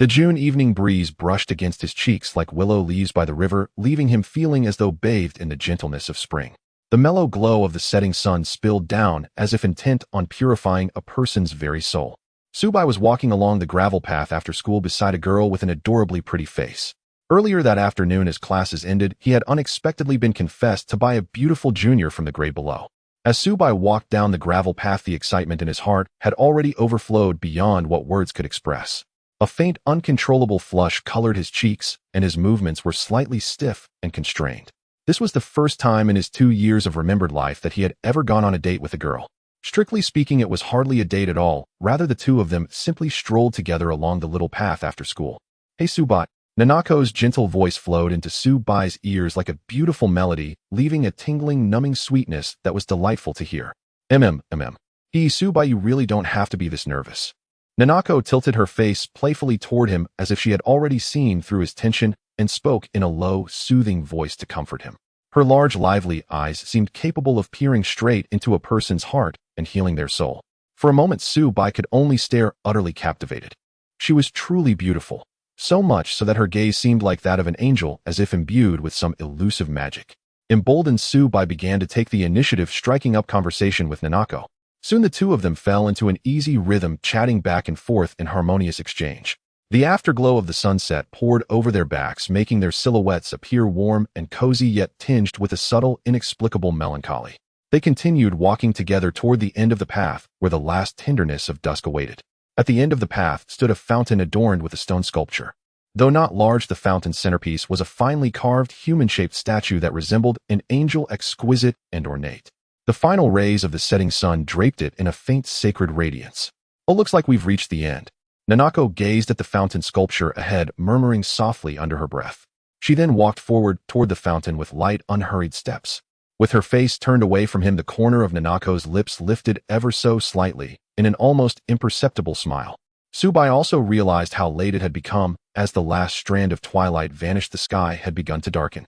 The June evening breeze brushed against his cheeks like willow leaves by the river, leaving him feeling as though bathed in the gentleness of spring. The mellow glow of the setting sun spilled down as if intent on purifying a person's very soul. Subai was walking along the gravel path after school beside a girl with an adorably pretty face. Earlier that afternoon, as classes ended, he had unexpectedly been confessed to by a beautiful junior from the grade below. As Subai walked down the gravel path, the excitement in his heart had already overflowed beyond what words could express. A faint, uncontrollable flush colored his cheeks, and his movements were slightly stiff and constrained. This was the first time in his 2 years of remembered life that he had ever gone on a date with a girl. Strictly speaking, it was hardly a date at all. Rather, the two of them simply strolled together along the little path after school. "Hey, Subai." Nanako's gentle voice flowed into Subai's ears like a beautiful melody, leaving a tingling, numbing sweetness that was delightful to hear. Subai, you really don't have to be this nervous." Nanako tilted her face playfully toward him as if she had already seen through his tension and spoke in a low, soothing voice to comfort him. Her large, lively eyes seemed capable of peering straight into a person's heart and healing their soul. For a moment, Subai could only stare, utterly captivated. She was truly beautiful. So much so that her gaze seemed like that of an angel, as if imbued with some elusive magic. Emboldened, Subai began to take the initiative, striking up conversation with Nanako. Soon the two of them fell into an easy rhythm, chatting back and forth in harmonious exchange. The afterglow of the sunset poured over their backs, making their silhouettes appear warm and cozy, yet tinged with a subtle, inexplicable melancholy. They continued walking together toward the end of the path, where the last tenderness of dusk awaited. At the end of the path stood a fountain adorned with a stone sculpture. Though not large, the fountain's centerpiece was a finely carved, human-shaped statue that resembled an angel, exquisite and ornate. The final rays of the setting sun draped it in a faint, sacred radiance. "Oh, looks like we've reached the end." Nanako gazed at the fountain sculpture ahead, murmuring softly under her breath. She then walked forward toward the fountain with light, unhurried steps. With her face turned away from him, the corner of Nanako's lips lifted ever so slightly in an almost imperceptible smile. Subai also realized how late it had become. As the last strand of twilight vanished, the sky had begun to darken.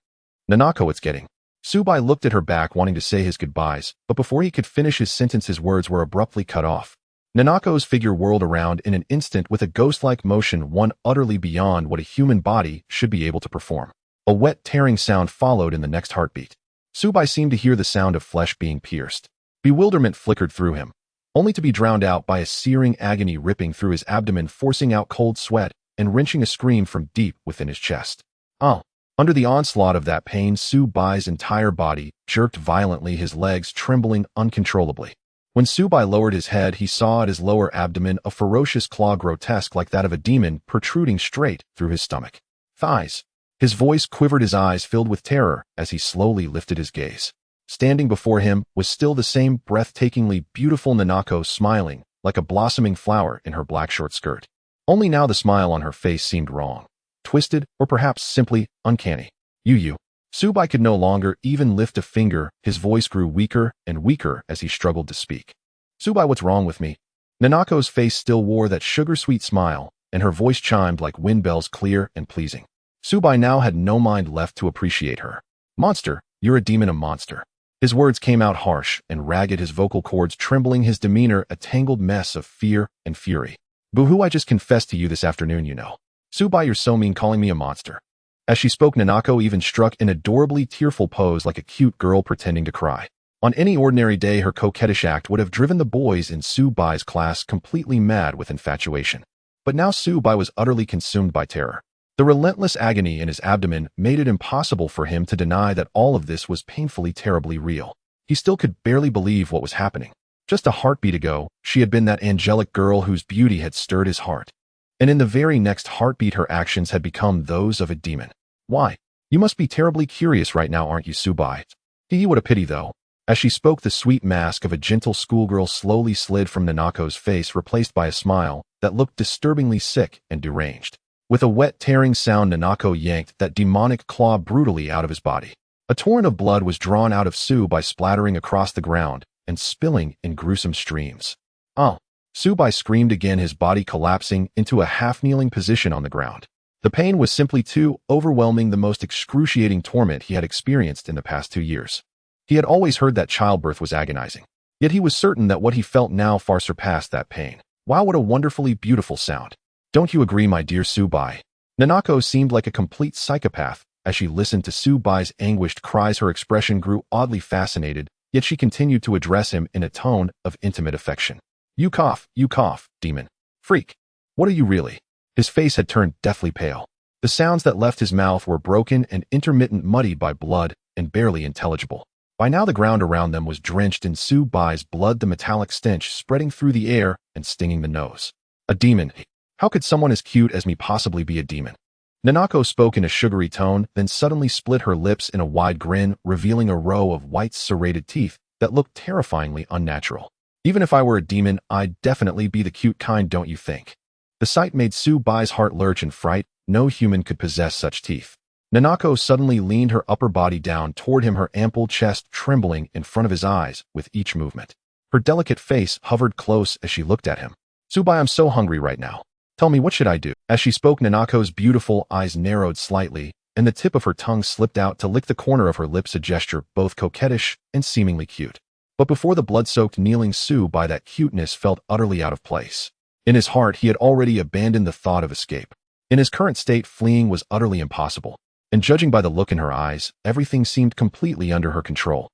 "Nanako, it's getting..." Subai looked at her back, wanting to say his goodbyes, but before he could finish his sentence, his words were abruptly cut off. Nanako's figure whirled around in an instant with a ghost-like motion, one utterly beyond what a human body should be able to perform. A wet, tearing sound followed in the next heartbeat. Subai seemed to hear the sound of flesh being pierced. Bewilderment flickered through him, only to be drowned out by a searing agony ripping through his abdomen, forcing out cold sweat and wrenching a scream from deep within his chest. "Oh!" Under the onslaught of that pain, Subai's entire body jerked violently, his legs trembling uncontrollably. When Subai lowered his head, he saw at his lower abdomen a ferocious claw, grotesque like that of a demon, protruding straight through his stomach. "Thighs!" His voice quivered, his eyes filled with terror as he slowly lifted his gaze. Standing before him was still the same breathtakingly beautiful Nanako, smiling like a blossoming flower in her black short skirt. Only now the smile on her face seemed wrong, twisted, or perhaps simply uncanny. You. Subai could no longer even lift a finger. His voice grew weaker and weaker as he struggled to speak. "Subai, what's wrong with me?" Nanako's face still wore that sugar-sweet smile, and her voice chimed like wind bells, clear and pleasing. Subai now had no mind left to appreciate her. "Monster, you're a demon, a monster." His words came out harsh and ragged, his vocal cords trembling, his demeanor a tangled mess of fear and fury. "Boo-hoo, I just confessed to you this afternoon, you know." "Subai, you're so mean, calling me a monster." As she spoke, Nanako even struck an adorably tearful pose like a cute girl pretending to cry. On any ordinary day, her coquettish act would have driven the boys in Subai's class completely mad with infatuation. But now Subai was utterly consumed by terror. The relentless agony in his abdomen made it impossible for him to deny that all of this was painfully, terribly real. He still could barely believe what was happening. Just a heartbeat ago, she had been that angelic girl whose beauty had stirred his heart. And in the very next heartbeat, her actions had become those of a demon. "Why? You must be terribly curious right now, aren't you, Subai?" What a pity, though. As she spoke, the sweet mask of a gentle schoolgirl slowly slid from Nanako's face, replaced by a smile that looked disturbingly sick and deranged. With a wet, tearing sound, Nanako yanked that demonic claw brutally out of his body. A torrent of blood was drawn out of Subai, splattering across the ground and spilling in gruesome streams. "Oh!" Subai screamed again, his body collapsing into a half-kneeling position on the ground. The pain was simply too overwhelming, the most excruciating torment he had experienced in the past 2 years. He had always heard that childbirth was agonizing, yet he was certain that what he felt now far surpassed that pain. Wow, what a wonderfully beautiful sound. Don't you agree, my dear Subai? Nanako seemed like a complete psychopath. As she listened to Subai's anguished cries, her expression grew oddly fascinated, yet she continued to address him in a tone of intimate affection. You cough, demon. Freak. What are you really? His face had turned deathly pale. The sounds that left his mouth were broken and intermittent, muddied by blood, and barely intelligible. By now the ground around them was drenched in Subai's blood, the metallic stench spreading through the air and stinging the nose. A demon. How could someone as cute as me possibly be a demon? Nanako spoke in a sugary tone, then suddenly split her lips in a wide grin, revealing a row of white serrated teeth that looked terrifyingly unnatural. Even if I were a demon, I'd definitely be the cute kind, don't you think? The sight made Subai's heart lurch in fright. No human could possess such teeth. Nanako suddenly leaned her upper body down toward him, her ample chest trembling in front of his eyes with each movement. Her delicate face hovered close as she looked at him. Subai, I'm so hungry right now. Tell me, what should I do? As she spoke, Nanako's beautiful eyes narrowed slightly, and the tip of her tongue slipped out to lick the corner of her lips, a gesture both coquettish and seemingly cute. But before the blood-soaked kneeling Subai, that cuteness felt utterly out of place. In his heart, he had already abandoned the thought of escape. In his current state, fleeing was utterly impossible, and judging by the look in her eyes, everything seemed completely under her control.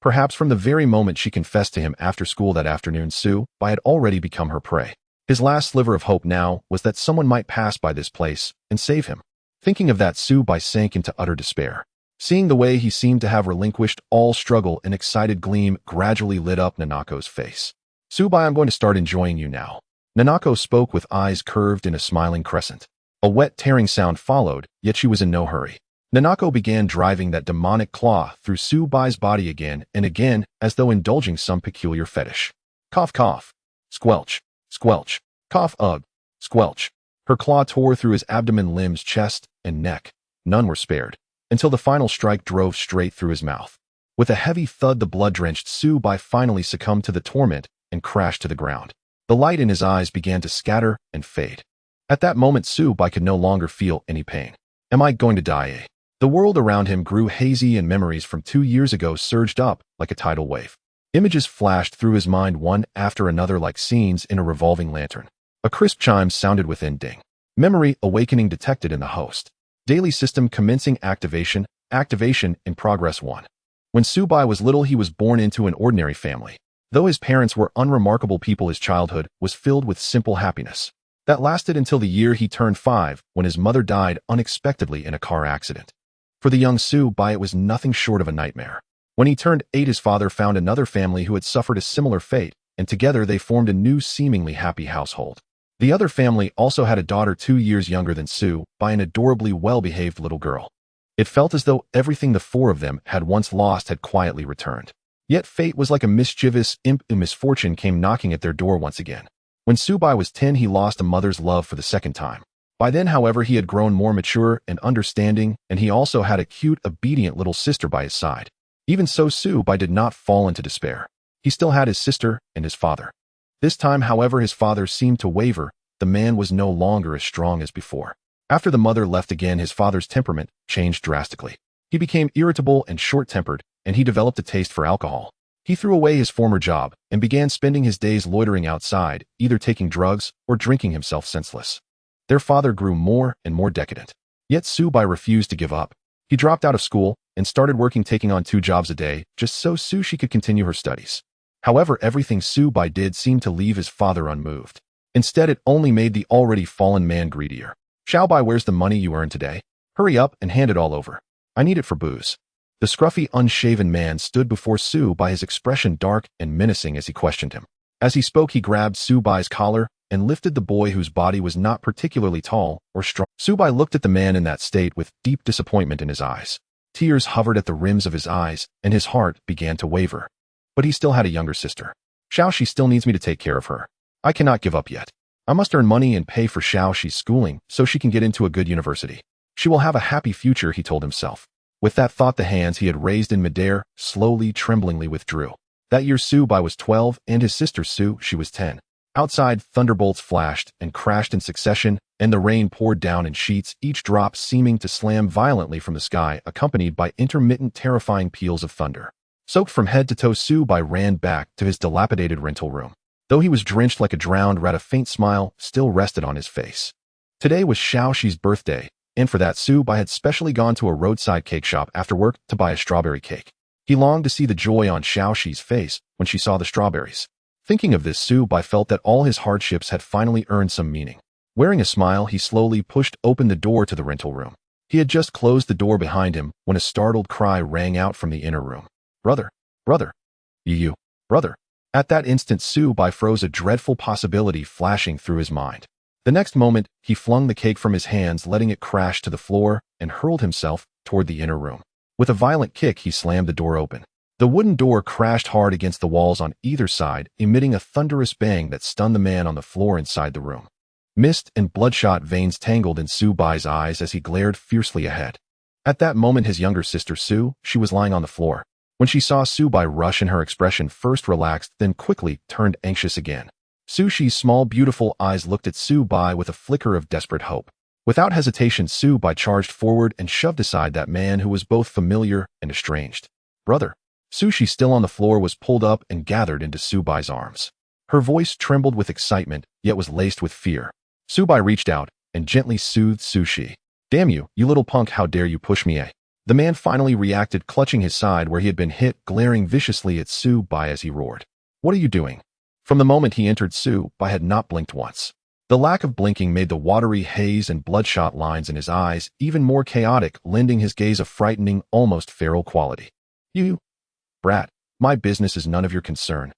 Perhaps from the very moment she confessed to him after school that afternoon, Subai had already become her prey. His last sliver of hope now was that someone might pass by this place and save him. Thinking of that, Subai sank into utter despair. Seeing the way he seemed to have relinquished all struggle, an excited gleam gradually lit up Nanako's face. Subai, I'm going to start enjoying you now. Nanako spoke with eyes curved in a smiling crescent. A wet tearing sound followed, yet she was in no hurry. Nanako began driving that demonic claw through Subai's body again and again, as though indulging some peculiar fetish. Cough, cough. Squelch. Squelch. Cough, ugh. Squelch. Her claw tore through his abdomen, limbs, chest, and neck. None were spared, until the final strike drove straight through his mouth. With a heavy thud, the blood-drenched Subai finally succumbed to the torment and crashed to the ground. The light in his eyes began to scatter and fade. At that moment, Subai could no longer feel any pain. Am I going to die? The world around him grew hazy, and memories from 2 years ago surged up like a tidal wave. Images flashed through his mind one after another like scenes in a revolving lantern. A crisp chime sounded within. Ding. Memory awakening detected in the host. Daily system commencing activation. Activation in progress 1. When Subai was little, he was born into an ordinary family. Though his parents were unremarkable people, his childhood was filled with simple happiness. That lasted until the year he turned 5, when his mother died unexpectedly in a car accident. For the young Subai, it was nothing short of a nightmare. When he turned 8, his father found another family who had suffered a similar fate, and together they formed a new, seemingly happy household. The other family also had a daughter 2 years younger than Subai, an adorably well-behaved little girl. It felt as though everything the 4 of them had once lost had quietly returned. Yet fate was like a mischievous imp, and misfortune came knocking at their door once again. When Subai was 10, he lost a mother's love for the second time. By then, however, he had grown more mature and understanding, and he also had a cute, obedient little sister by his side. Even so, Subai did not fall into despair. He still had his sister and his father. This time, however, his father seemed to waver. The man was no longer as strong as before. After the mother left again, his father's temperament changed drastically. He became irritable and short-tempered, and he developed a taste for alcohol. He threw away his former job and began spending his days loitering outside, either taking drugs or drinking himself senseless. Their father grew more and more decadent. Yet Subai refused to give up. He dropped out of school and started working, taking on 2 jobs a day, just so she could continue her studies. However, everything Subai did seemed to leave his father unmoved. Instead, it only made the already fallen man greedier. Xiaobai, where's the money you earned today? Hurry up and hand it all over. I need it for booze. The scruffy, unshaven man stood before Subai, his expression dark and menacing as he questioned him. As he spoke, he grabbed Subai's collar and lifted the boy, whose body was not particularly tall or strong. Subai looked at the man in that state with deep disappointment in his eyes. Tears hovered at the rims of his eyes, and his heart began to waver. But he still had a younger sister. Xiao, she still needs me to take care of her. I cannot give up yet. I must earn money and pay for Xiao she's schooling so she can get into a good university. She will have a happy future, he told himself. With that thought, the hands he had raised in midair slowly, tremblingly withdrew. That year Subai was 12, and his sister she was 10. Outside, thunderbolts flashed and crashed in succession, and the rain poured down in sheets, each drop seeming to slam violently from the sky, accompanied by intermittent, terrifying peals of thunder. Soaked from head to toe, Subai ran back to his dilapidated rental room. Though he was drenched like a drowned rat, a faint smile still rested on his face. Today was Xiaoxi's birthday, and for that Su Bai had specially gone to a roadside cake shop after work to buy a strawberry cake. He longed to see the joy on Xiaoxi's face when she saw the strawberries. Thinking of this, Su Bai felt that all his hardships had finally earned some meaning. Wearing a smile, he slowly pushed open the door to the rental room. He had just closed the door behind him when a startled cry rang out from the inner room. Brother! Brother! You! Brother! At that instant, Su Bai froze, a dreadful possibility flashing through his mind. The next moment, he flung the cake from his hands, letting it crash to the floor, and hurled himself toward the inner room. With a violent kick, he slammed the door open. The wooden door crashed hard against the walls on either side, emitting a thunderous bang that stunned the man on the floor inside the room. Mist and bloodshot veins tangled in Su Bai's eyes as he glared fiercely ahead. At that moment, his younger sister Su, she was lying on the floor. When she saw Su Bai rush in, her expression first relaxed, then quickly turned anxious again. Su Shi's small, beautiful eyes looked at Su Bai with a flicker of desperate hope. Without hesitation, Su Bai charged forward and shoved aside that man who was both familiar and estranged. Brother! Su Shi, still on the floor, was pulled up and gathered into Su Bai's arms. Her voice trembled with excitement, yet was laced with fear. Su Bai reached out and gently soothed Su Shi. Damn you, you little punk, how dare you push me, eh? The man finally reacted, clutching his side where he had been hit, glaring viciously at Su Bai as he roared. What are you doing? From the moment he entered, Su Bai had not blinked once. The lack of blinking made the watery haze and bloodshot lines in his eyes even more chaotic, lending his gaze a frightening, almost feral quality. You brat, my business is none of your concern.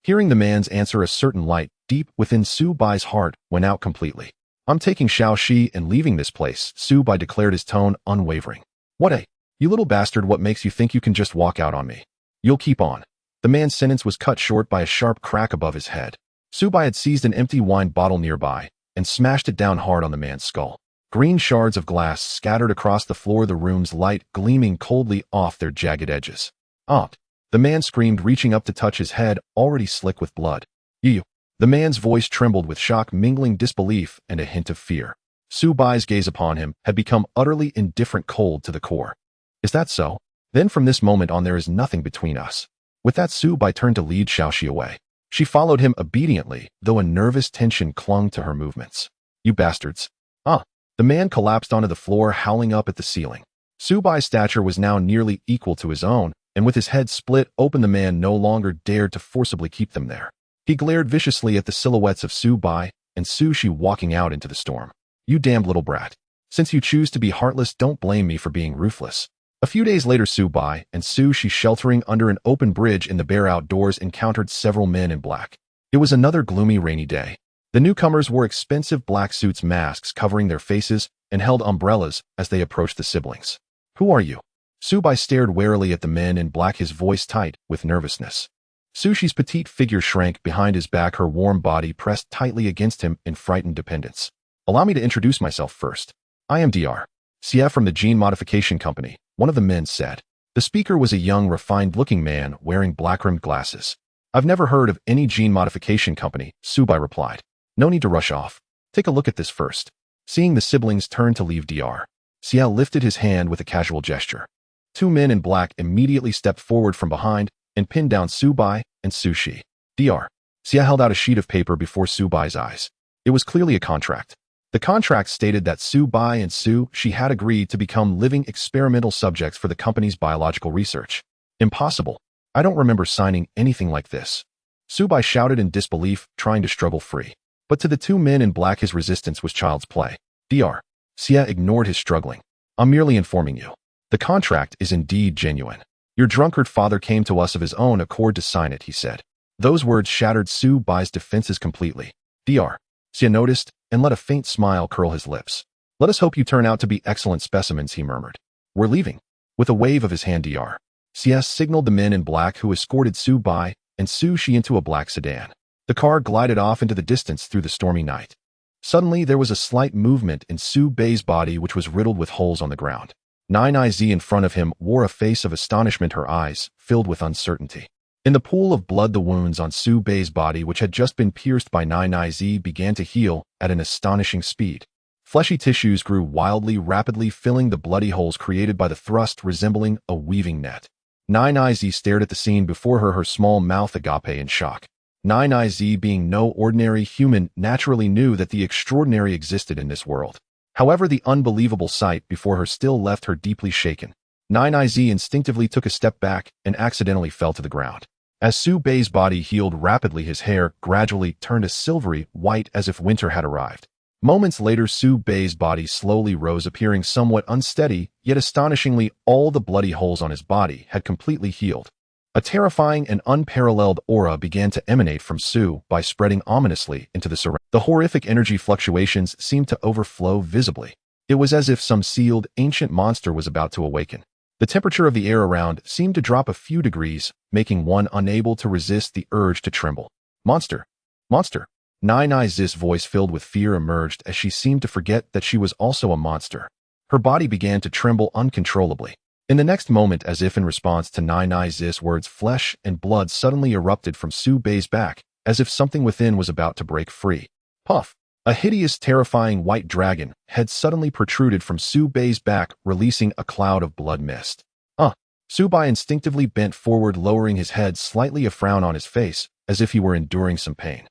Hearing the man's answer, a certain light deep within Su Bai's heart went out completely. I'm taking Xiaoxi and leaving this place, Su Bai declared, his tone unwavering. What you little bastard, what makes you think you can just walk out on me? You'll keep on. The man's sentence was cut short by a sharp crack above his head. Su Bai had seized an empty wine bottle nearby and smashed it down hard on the man's skull. Green shards of glass scattered across the floor, the room's light gleaming coldly off their jagged edges. Aunt! The man screamed, reaching up to touch his head, already slick with blood. You! The man's voice trembled with shock, mingling disbelief and a hint of fear. Su Bai's gaze upon him had become utterly indifferent, cold to the core. Is that so? Then from this moment on there is nothing between us. With that, Su Bai turned to lead Xiaoxi away. She followed him obediently, though a nervous tension clung to her movements. You bastards! The man collapsed onto the floor, howling up at the ceiling. Su Bai's stature was now nearly equal to his own, and with his head split open, the man no longer dared to forcibly keep them there. He glared viciously at the silhouettes of Su Bai and Su Shi walking out into the storm. You damned little brat. Since you choose to be heartless, don't blame me for being ruthless. A few days later, Su Bai and Su Shi, sheltering under an open bridge in the bare outdoors, encountered several men in black. It was another gloomy, rainy day. The newcomers wore expensive black suits, masks covering their faces, and held umbrellas as they approached the siblings. Who are you? Su Bai stared warily at the men in black, his voice tight with nervousness. Su Shi's petite figure shrank behind his back, her warm body pressed tightly against him in frightened dependence. Allow me to introduce myself first. I am Dr. CF from the Gene Modification Company, one of the men said. The speaker was a young, refined-looking man wearing black-rimmed glasses. I've never heard of any gene modification company, Su Bai replied. No need to rush off. Take a look at this first. Seeing the siblings turn to leave, Dr. Xiao lifted his hand with a casual gesture. Two men in black immediately stepped forward from behind and pinned down Su Bai and Su Shi. Dr. Xiao held out a sheet of paper before Su Bai's eyes. It was clearly a contract. The contract stated that Su Bai and Su Shi had agreed to become living experimental subjects for the company's biological research. Impossible. I don't remember signing anything like this. Su Bai shouted in disbelief, trying to struggle free. But to the two men in black, his resistance was child's play. Dr. Xia ignored his struggling. I'm merely informing you. The contract is indeed genuine. Your drunkard father came to us of his own accord to sign it, he said. Those words shattered Su Bai's defenses completely. Dr. Xia noticed and let a faint smile curl his lips. Let us hope you turn out to be excellent specimens, he murmured. We're leaving. With a wave of his hand, Dr. Xia signaled the men in black who escorted Su Bai and Su Shi into a black sedan. The car glided off into the distance through the stormy night. Suddenly, there was a slight movement in Su Bai's body, which was riddled with holes on the ground. Nine Iz in front of him wore a face of astonishment, her eyes filled with uncertainty. In the pool of blood, the wounds on Su Bai's body, which had just been pierced by Nine Iz, began to heal at an astonishing speed. Fleshy tissues grew wildly, rapidly filling the bloody holes created by the thrust, resembling a weaving net. Nine Iz stared at the scene before her, her small mouth agape in shock. 9IZ, being no ordinary human, naturally knew that the extraordinary existed in this world. However, the unbelievable sight before her still left her deeply shaken. 9IZ instinctively took a step back and accidentally fell to the ground. As Su Bei's body healed rapidly, his hair gradually turned a silvery white as if winter had arrived. Moments later, Su Bei's body slowly rose, appearing somewhat unsteady, yet astonishingly, all the bloody holes on his body had completely healed. A terrifying and unparalleled aura began to emanate from Su Bei, spreading ominously into the surroundings. The horrific energy fluctuations seemed to overflow visibly. It was as if some sealed, ancient monster was about to awaken. The temperature of the air around seemed to drop a few degrees, making one unable to resist the urge to tremble. Monster! Monster! 9IZ's voice filled with fear emerged as she seemed to forget that she was also a monster. Her body began to tremble uncontrollably. In the next moment, as if in response to 9IZ's words, flesh and blood suddenly erupted from Su Bei's back, as if something within was about to break free. Puff! A hideous, terrifying white dragon head suddenly protruded from Su Bei's back, releasing a cloud of blood mist. Su Bei instinctively bent forward, lowering his head slightly, a frown on his face, as if he were enduring some pain.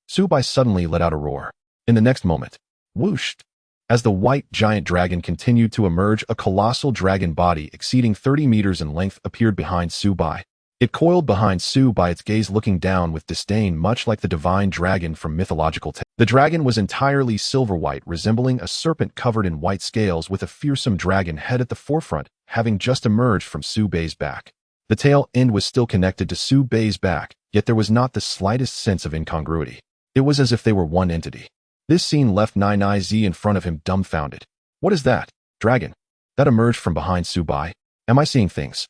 Su Bei suddenly let out a roar. In the next moment, whooshed! As the white giant dragon continued to emerge, a colossal dragon body exceeding 30 meters in length appeared behind Su Bei. It coiled behind Su Bei, its gaze looking down with disdain, much like the divine dragon from mythological tales. The dragon was entirely silver-white, resembling a serpent covered in white scales, with a fearsome dragon head at the forefront, having just emerged from Su Bei's back. The tail end was still connected to Su Bei's back, yet there was not the slightest sense of incongruity. It was as if they were one entity. This scene left 9IZ in front of him dumbfounded. What is that? Dragon? That emerged from behind Su Bei? Am I seeing things?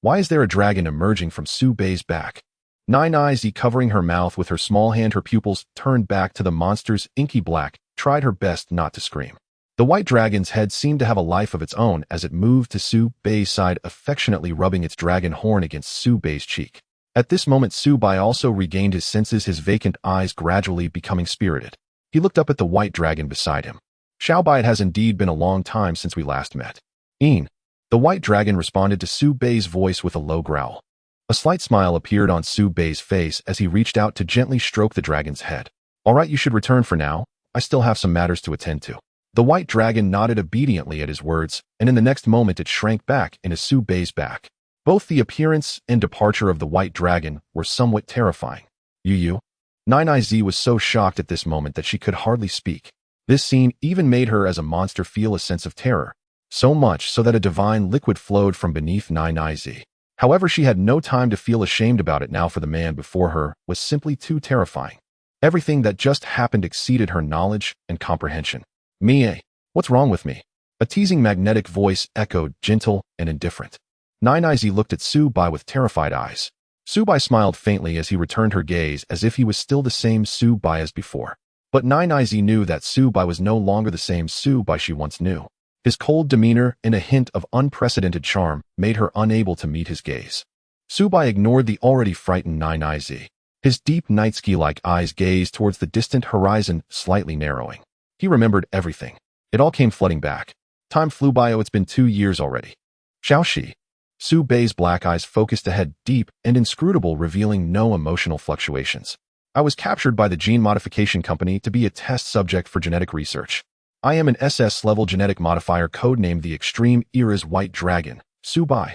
Why is there a dragon emerging from Su Bei's back? 9IZ, covering her mouth with her small hand, her pupils turned back to the monster's inky black, tried her best not to scream. The white dragon's head seemed to have a life of its own as it moved to Su Bei's side, affectionately rubbing its dragon horn against Su Bei's cheek. At this moment, Su Bei also regained his senses, his vacant eyes gradually becoming spirited. He looked up at the white dragon beside him. Xiao Bei, it has indeed been a long time since we last met. The white dragon responded to Su Bei's voice with a low growl. A slight smile appeared on Su Bei's face as he reached out to gently stroke the dragon's head. All right, you should return for now. I still have some matters to attend to. The white dragon nodded obediently at his words, and in the next moment it shrank back into Su Bei's back. Both the appearance and departure of the white dragon were somewhat terrifying. You? 9IZ was so shocked at this moment that she could hardly speak. This scene even made her as a monster feel a sense of terror, so much so that a divine liquid flowed from beneath 9IZ. However, she had no time to feel ashamed about it now, for the man before her was simply too terrifying. Everything that just happened exceeded her knowledge and comprehension. Mie, what's wrong with me? A teasing magnetic voice echoed, gentle and indifferent. 9IZ looked at Su Bei with terrified eyes. Su Bei smiled faintly as he returned her gaze, as if he was still the same Su Bei as before. But 9IZ knew that Su Bei was no longer the same Su Bei she once knew. His cold demeanor and a hint of unprecedented charm made her unable to meet his gaze. Su Bei ignored the already frightened 9IZ. His deep night-sky-like eyes gazed towards the distant horizon, slightly narrowing. He remembered everything. It all came flooding back. Time flew by. It's been 2 years already. Xiaoxi. Su Bei's black eyes focused ahead, deep and inscrutable, revealing no emotional fluctuations. I was captured by the gene modification company to be a test subject for genetic research. I am an SS-level genetic modifier codenamed the Extreme Era's White Dragon, Su Bei.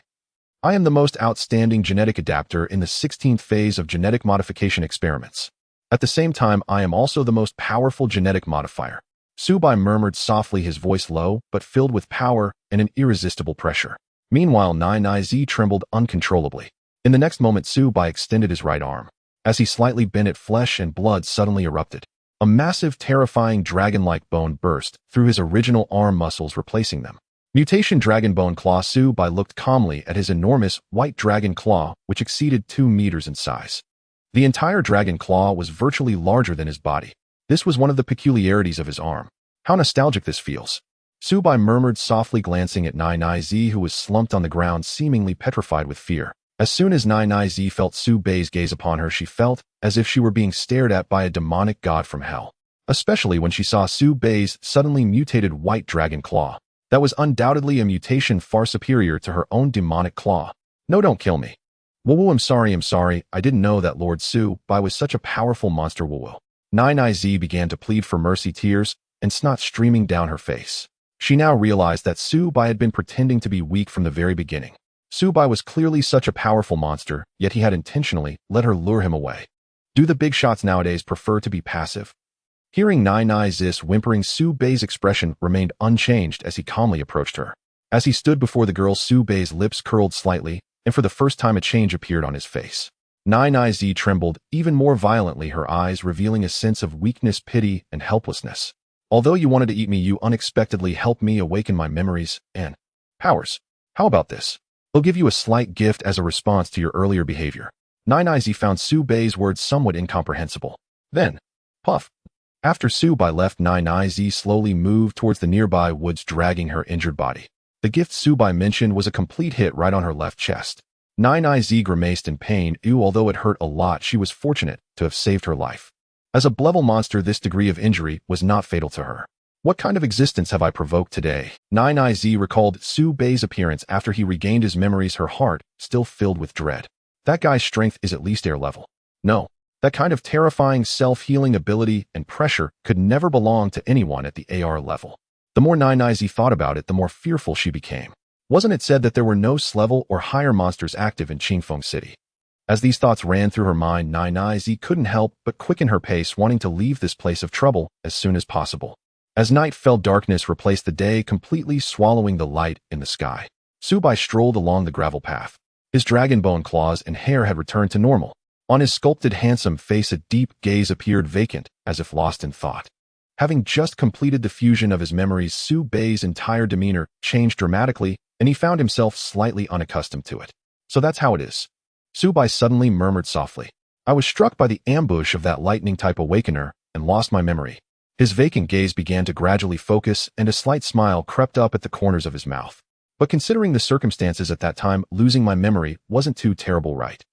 I am the most outstanding genetic adapter in the 16th phase of genetic modification experiments. At the same time, I am also the most powerful genetic modifier. Su Bei murmured softly, his voice low but filled with power and an irresistible pressure. Meanwhile, 9IZ trembled uncontrollably. In the next moment, Su Bei extended his right arm. As he slightly bent it, flesh and blood suddenly erupted. A massive, terrifying dragon-like bone burst through his original arm muscles, replacing them. Mutation Dragon Bone Claw. Su Bei looked calmly at his enormous white dragon claw, which exceeded 2 meters in size. The entire dragon claw was virtually larger than his body. This was one of the peculiarities of his arm. How nostalgic this feels. Su Bei murmured softly, glancing at 9IZ, who was slumped on the ground, seemingly petrified with fear. As soon as 9IZ felt Su Bei's gaze upon her, she felt as if she were being stared at by a demonic god from hell. Especially when she saw Su Bei's suddenly mutated white dragon claw. That was undoubtedly a mutation far superior to her own demonic claw. No, don't kill me. Woo, I'm sorry, I didn't know that Lord Su-bai was such a powerful monster. Woo. Nai began to plead for mercy, tears and snot streaming down her face. She now realized that Su-bai had been pretending to be weak from the very beginning. Su-bai was clearly such a powerful monster, yet he had intentionally let her lure him away. Do the big shots nowadays prefer to be passive? Hearing Nai's whimpering, Su-bai's expression remained unchanged as he calmly approached her. As he stood before the girl, Su-bai's lips curled slightly, and for the first time a change appeared on his face. Nai trembled even more violently, her eyes revealing a sense of weakness, pity, and helplessness. Although you wanted to eat me, you unexpectedly helped me awaken my memories and powers. How about this? I'll give you a slight gift as a response to your earlier behavior. Nai found Su-bai's words somewhat incomprehensible. Then, puff. After Su-bai left, Nai slowly moved towards the nearby woods, dragging her injured body. The gift Su-bai mentioned was a complete hit right on her left chest. Nai grimaced in pain. Although it hurt a lot, she was fortunate to have saved her life. As a level monster, this degree of injury was not fatal to her. What kind of existence have I provoked today? Nai recalled Su-bai's appearance after he regained his memories, her heart still filled with dread. That guy's strength is at least air level. No, that kind of terrifying self-healing ability and pressure could never belong to anyone at the AR level. The more Nai thought about it, the more fearful she became. Wasn't it said that there were no S-level or higher monsters active in Qingfeng City? As these thoughts ran through her mind, Nai couldn't help but quicken her pace, wanting to leave this place of trouble as soon as possible. As night fell, darkness replaced the day, completely swallowing the light in the sky. Su-bai strolled along the gravel path. His dragon bone claws and hair had returned to normal. On his sculpted, handsome face, a deep gaze appeared, vacant, as if lost in thought. Having just completed the fusion of his memories, Su-bai's entire demeanor changed dramatically, and he found himself slightly unaccustomed to it. So that's how it is. Su-bai suddenly murmured softly. I was struck by the ambush of that lightning-type awakener and lost my memory. His vacant gaze began to gradually focus, and a slight smile crept up at the corners of his mouth. But considering the circumstances at that time, losing my memory wasn't too terrible, right?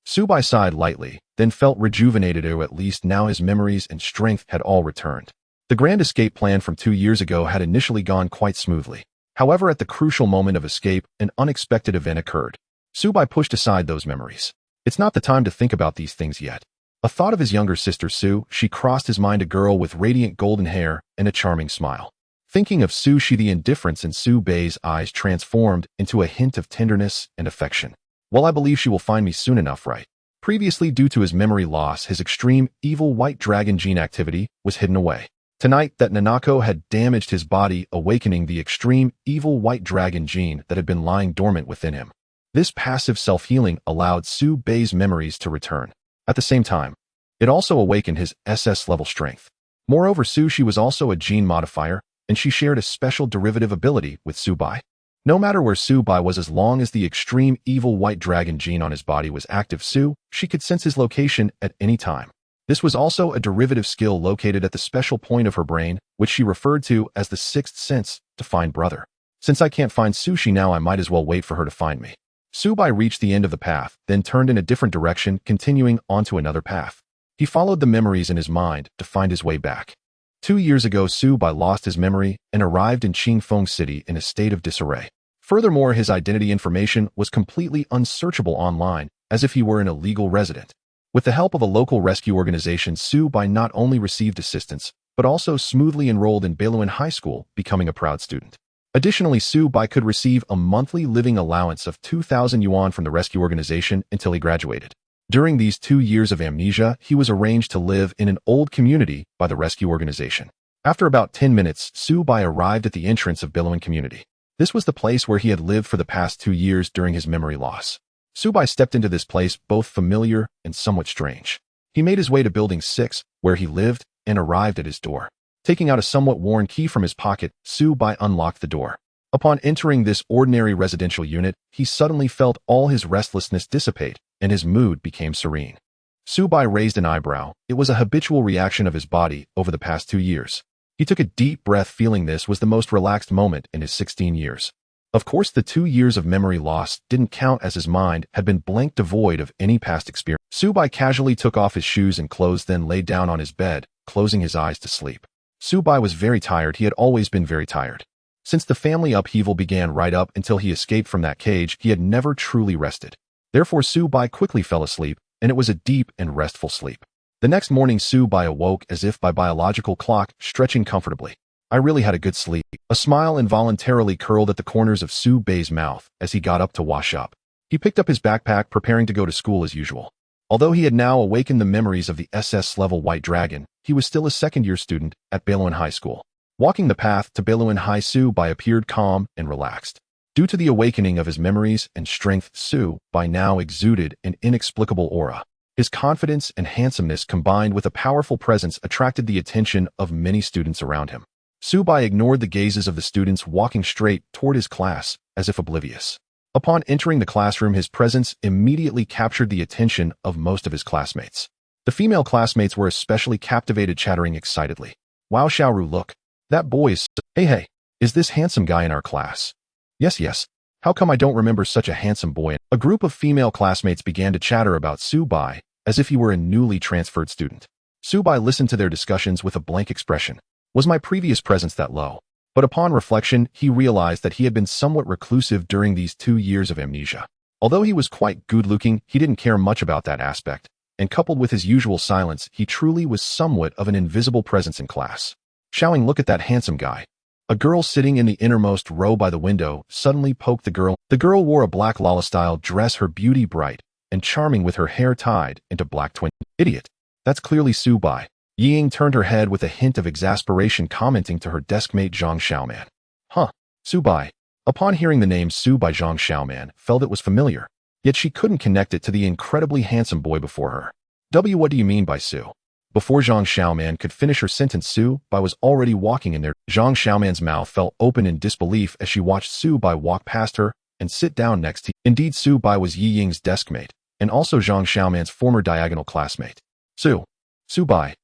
Su-bai sighed lightly, then felt rejuvenated, or at least now his memories and strength had all returned. The grand escape plan from 2 years ago had initially gone quite smoothly. However, at the crucial moment of escape, an unexpected event occurred. Su-bai pushed aside those memories. It's not the time to think about these things yet. A thought of his younger sister Su, she crossed his mind, a girl with radiant golden hair and a charming smile. Thinking of Su, the indifference in Su-bai's eyes transformed into a hint of tenderness and affection. Well, I believe she will find me soon enough, right? Previously, due to his memory loss, his extreme evil white dragon gene activity was hidden away. Tonight, that Nanako had damaged his body, awakening the extreme evil white dragon gene that had been lying dormant within him. This passive self-healing allowed Su-bai's memories to return. At the same time, it also awakened his SS level strength. Moreover, she was also a gene modifier, and she shared a special derivative ability with Su-bai. No matter where Su-bai was, as long as the extreme evil white dragon gene on his body was active, she could sense his location at any time. This was also a derivative skill located at the special point of her brain, which she referred to as the sixth sense, to find brother. Since I can't find Sushi now, I might as well wait for her to find me. Su-bai reached the end of the path, then turned in a different direction, continuing onto another path. He followed the memories in his mind to find his way back. 2 years ago, Su-bai lost his memory and arrived in Qingfeng City in a state of disarray. Furthermore, his identity information was completely unsearchable online, as if he were an illegal resident. With the help of a local rescue organization, Su-bai not only received assistance, but also smoothly enrolled in Beiluan High School, becoming a proud student. Additionally, Su-bai could receive a monthly living allowance of 2,000 yuan from the rescue organization until he graduated. During these 2 years of amnesia, he was arranged to live in an old community by the rescue organization. After about 10 minutes, Su-bai arrived at the entrance of Beiluan Community. This was the place where he had lived for the past 2 years during his memory loss. Su-bai stepped into this place, both familiar and somewhat strange. He made his way to Building 6, where he lived, and arrived at his door. Taking out a somewhat worn key from his pocket, Su-bai unlocked the door. Upon entering this ordinary residential unit, he suddenly felt all his restlessness dissipate, and his mood became serene. Su-bai raised an eyebrow. It was a habitual reaction of his body over the past 2 years. He took a deep breath, feeling this was the most relaxed moment in his 16 years. Of course, the 2 years of memory loss didn't count, as his mind had been blank devoid of any past experience. Su-bai casually took off his shoes and clothes, then lay down on his bed, closing his eyes to sleep. Su-bai was very tired. He had always been very tired. Since the family upheaval began right up until he escaped from that cage, he had never truly rested. Therefore, Su-bai quickly fell asleep, and it was a deep and restful sleep. The next morning, Su-bai awoke as if by biological clock, stretching comfortably. I really had a good sleep. A smile involuntarily curled at the corners of Su-bai's mouth as he got up to wash up. He picked up his backpack, preparing to go to school as usual. Although he had now awakened the memories of the SS-level White Dragon, he was still a second-year student at Beiluan High School. Walking the path to Beiluan High, Su-bai appeared calm and relaxed. Due to the awakening of his memories and strength, Su-bai now exuded an inexplicable aura. His confidence and handsomeness combined with a powerful presence attracted the attention of many students around him. Su-bai ignored the gazes of the students, walking straight toward his class, as if oblivious. Upon entering the classroom, his presence immediately captured the attention of most of his classmates. The female classmates were especially captivated, chattering excitedly. Wow, Xiaoru, look. That boy is Hey, is this handsome guy in our class? Yes. How come I don't remember such a handsome boy? A group of female classmates began to chatter about Su-bai as if he were a newly transferred student. Su-bai listened to their discussions with a blank expression. Was my previous presence that low? But upon reflection, he realized that he had been somewhat reclusive during these 2 years of amnesia. Although he was quite good-looking, he didn't care much about that aspect, and coupled with his usual silence, he truly was somewhat of an invisible presence in class. Xiaoying, look at that handsome guy. A girl sitting in the innermost row by the window suddenly poked the girl. The girl wore a black Lala-style dress, her beauty bright and charming with her hair tied into black twin. Idiot. That's clearly Su-bai. Ying turned her head with a hint of exasperation, commenting to her deskmate Zhang Xiaoman. Huh, Su-bai. Upon hearing the name Su-bai, Zhang Xiaoman felt it was familiar, yet she couldn't connect it to the incredibly handsome boy before her. What do you mean by Su? Before Zhang Xiaoman could finish her sentence, Su-bai was already walking in there. Zhang Xiaoman's mouth fell open in disbelief as she watched Su-bai walk past her and sit down next to. Indeed, Su-bai was Yi Ying's deskmate, and also Zhang Xiaoman's former diagonal classmate. Su-bai.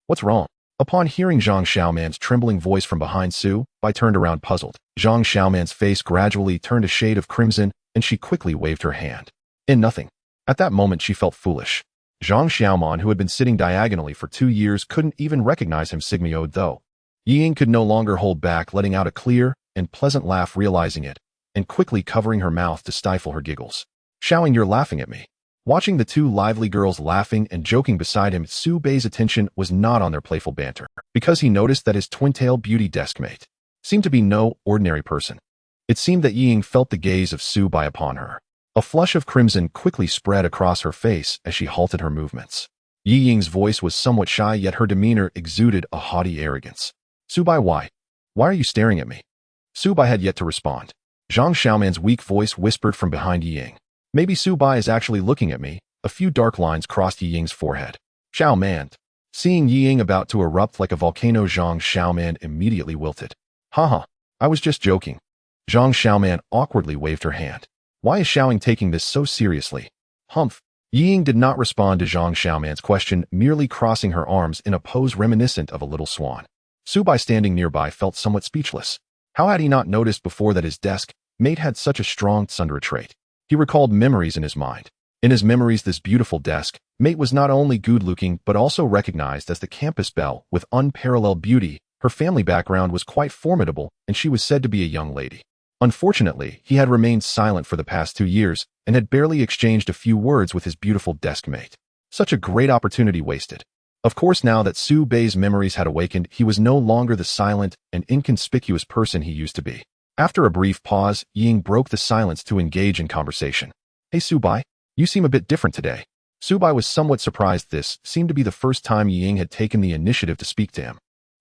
What's wrong? Upon hearing Zhang Xiaoman's trembling voice from behind, Su-bai turned around puzzled. Zhang Xiaoman's face gradually turned a shade of crimson, and she quickly waved her hand. In nothing. At that moment, she felt foolish. Zhang Xiaoman, who had been sitting diagonally for 2 years, couldn't even recognize him. Sigmyoed, though. Ying could no longer hold back, letting out a clear and pleasant laugh, realizing it, and quickly covering her mouth to stifle her giggles. Xiaoying, you're laughing at me. Watching the two lively girls laughing and joking beside him, Su-bai's attention was not on their playful banter, because he noticed that his twin-tail beauty deskmate seemed to be no ordinary person. It seemed that Ying felt the gaze of Su-bai upon her. A flush of crimson quickly spread across her face as she halted her movements. Yi Ying's voice was somewhat shy, yet her demeanor exuded a haughty arrogance. Su-bai, why? Why are you staring at me? Su-bai had yet to respond. Zhang Xiaoman's weak voice whispered from behind Yi Ying. Maybe Su-bai is actually looking at me. A few dark lines crossed Yi Ying's forehead. Xiaoman. Seeing Yi Ying about to erupt like a volcano, Zhang Xiaoman immediately wilted. Haha, I was just joking. Zhang Xiaoman awkwardly waved her hand. Why is Xiaoying taking this so seriously? Humph. Yi Ying did not respond to Zhang Xiaoman's question, merely crossing her arms in a pose reminiscent of a little swan. Su-bai, standing nearby, felt somewhat speechless. How had he not noticed before that his desk mate had such a strong tsundere trait? He recalled memories in his mind. In his memories, this beautiful desk mate was not only good-looking but also recognized as the campus belle with unparalleled beauty. Her family background was quite formidable, and she was said to be a young lady. Unfortunately, he had remained silent for the past 2 years and had barely exchanged a few words with his beautiful desk mate. Such a great opportunity wasted. Of course, now that Su-bai's memories had awakened, he was no longer the silent and inconspicuous person he used to be. After a brief pause, Ying broke the silence to engage in conversation. Hey Su-bai, you seem a bit different today. Su-bai was somewhat surprised. This seemed to be the first time Ying had taken the initiative to speak to him.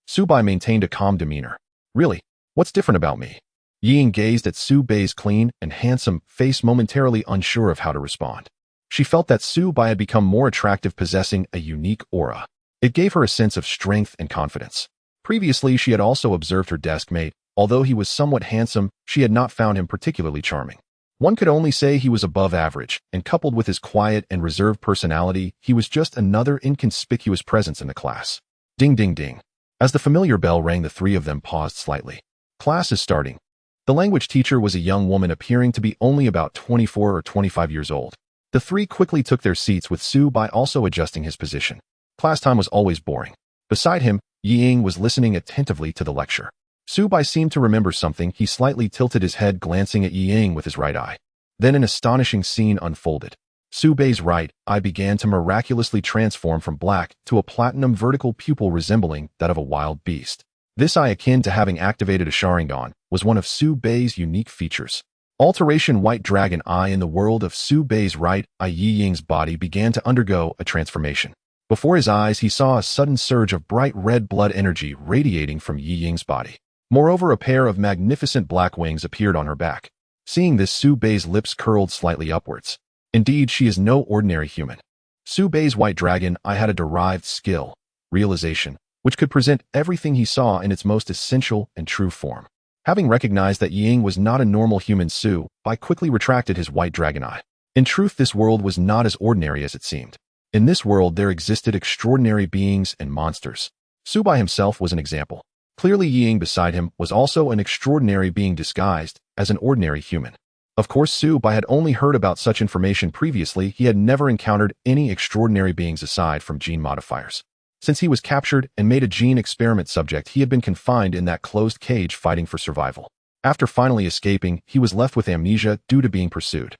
Su-bai maintained a calm demeanor. Really? What's different about me? Ying gazed at Su-bai's clean and handsome face, momentarily unsure of how to respond. She felt that Su-bai had become more attractive, possessing a unique aura. It gave her a sense of strength and confidence. Previously, she had also observed her desk mate. Although he was somewhat handsome, she had not found him particularly charming. One could only say he was above average, and coupled with his quiet and reserved personality, he was just another inconspicuous presence in the class. Ding ding ding. As the familiar bell rang, the three of them paused slightly. Class is starting. The language teacher was a young woman appearing to be only about 24 or 25 years old. The three quickly took their seats, with Su-bai also adjusting his position. Class time was always boring. Beside him, Yi Ying was listening attentively to the lecture. Su-bai seemed to remember something. He slightly tilted his head, glancing at Yi Ying with his right eye. Then an astonishing scene unfolded. Su-bei's right eye began to miraculously transform from black to a platinum vertical pupil resembling that of a wild beast. This eye, akin to having activated a Sharingan, was one of Su-bei's unique features. Alteration White Dragon Eye. In the world of Su-bei's right eye, Yi Ying's body began to undergo a transformation. Before his eyes, he saw a sudden surge of bright red blood energy radiating from Yi Ying's body. Moreover, a pair of magnificent black wings appeared on her back. Seeing this, Su-bei's lips curled slightly upwards. Indeed, she is no ordinary human. Su-bei's White Dragon Eye had a derived skill, realization, which could present everything he saw in its most essential and true form. Having recognized that Yi Ying was not a normal human, Su-bei quickly retracted his White Dragon Eye. In truth, this world was not as ordinary as it seemed. In this world, there existed extraordinary beings and monsters. Su-bei himself was an example. Clearly, Yi Ying beside him was also an extraordinary being disguised as an ordinary human. Of course, Su-bei had only heard about such information previously. He had never encountered any extraordinary beings aside from gene modifiers. Since he was captured and made a gene experiment subject, he had been confined in that closed cage fighting for survival. After finally escaping, he was left with amnesia due to being pursued.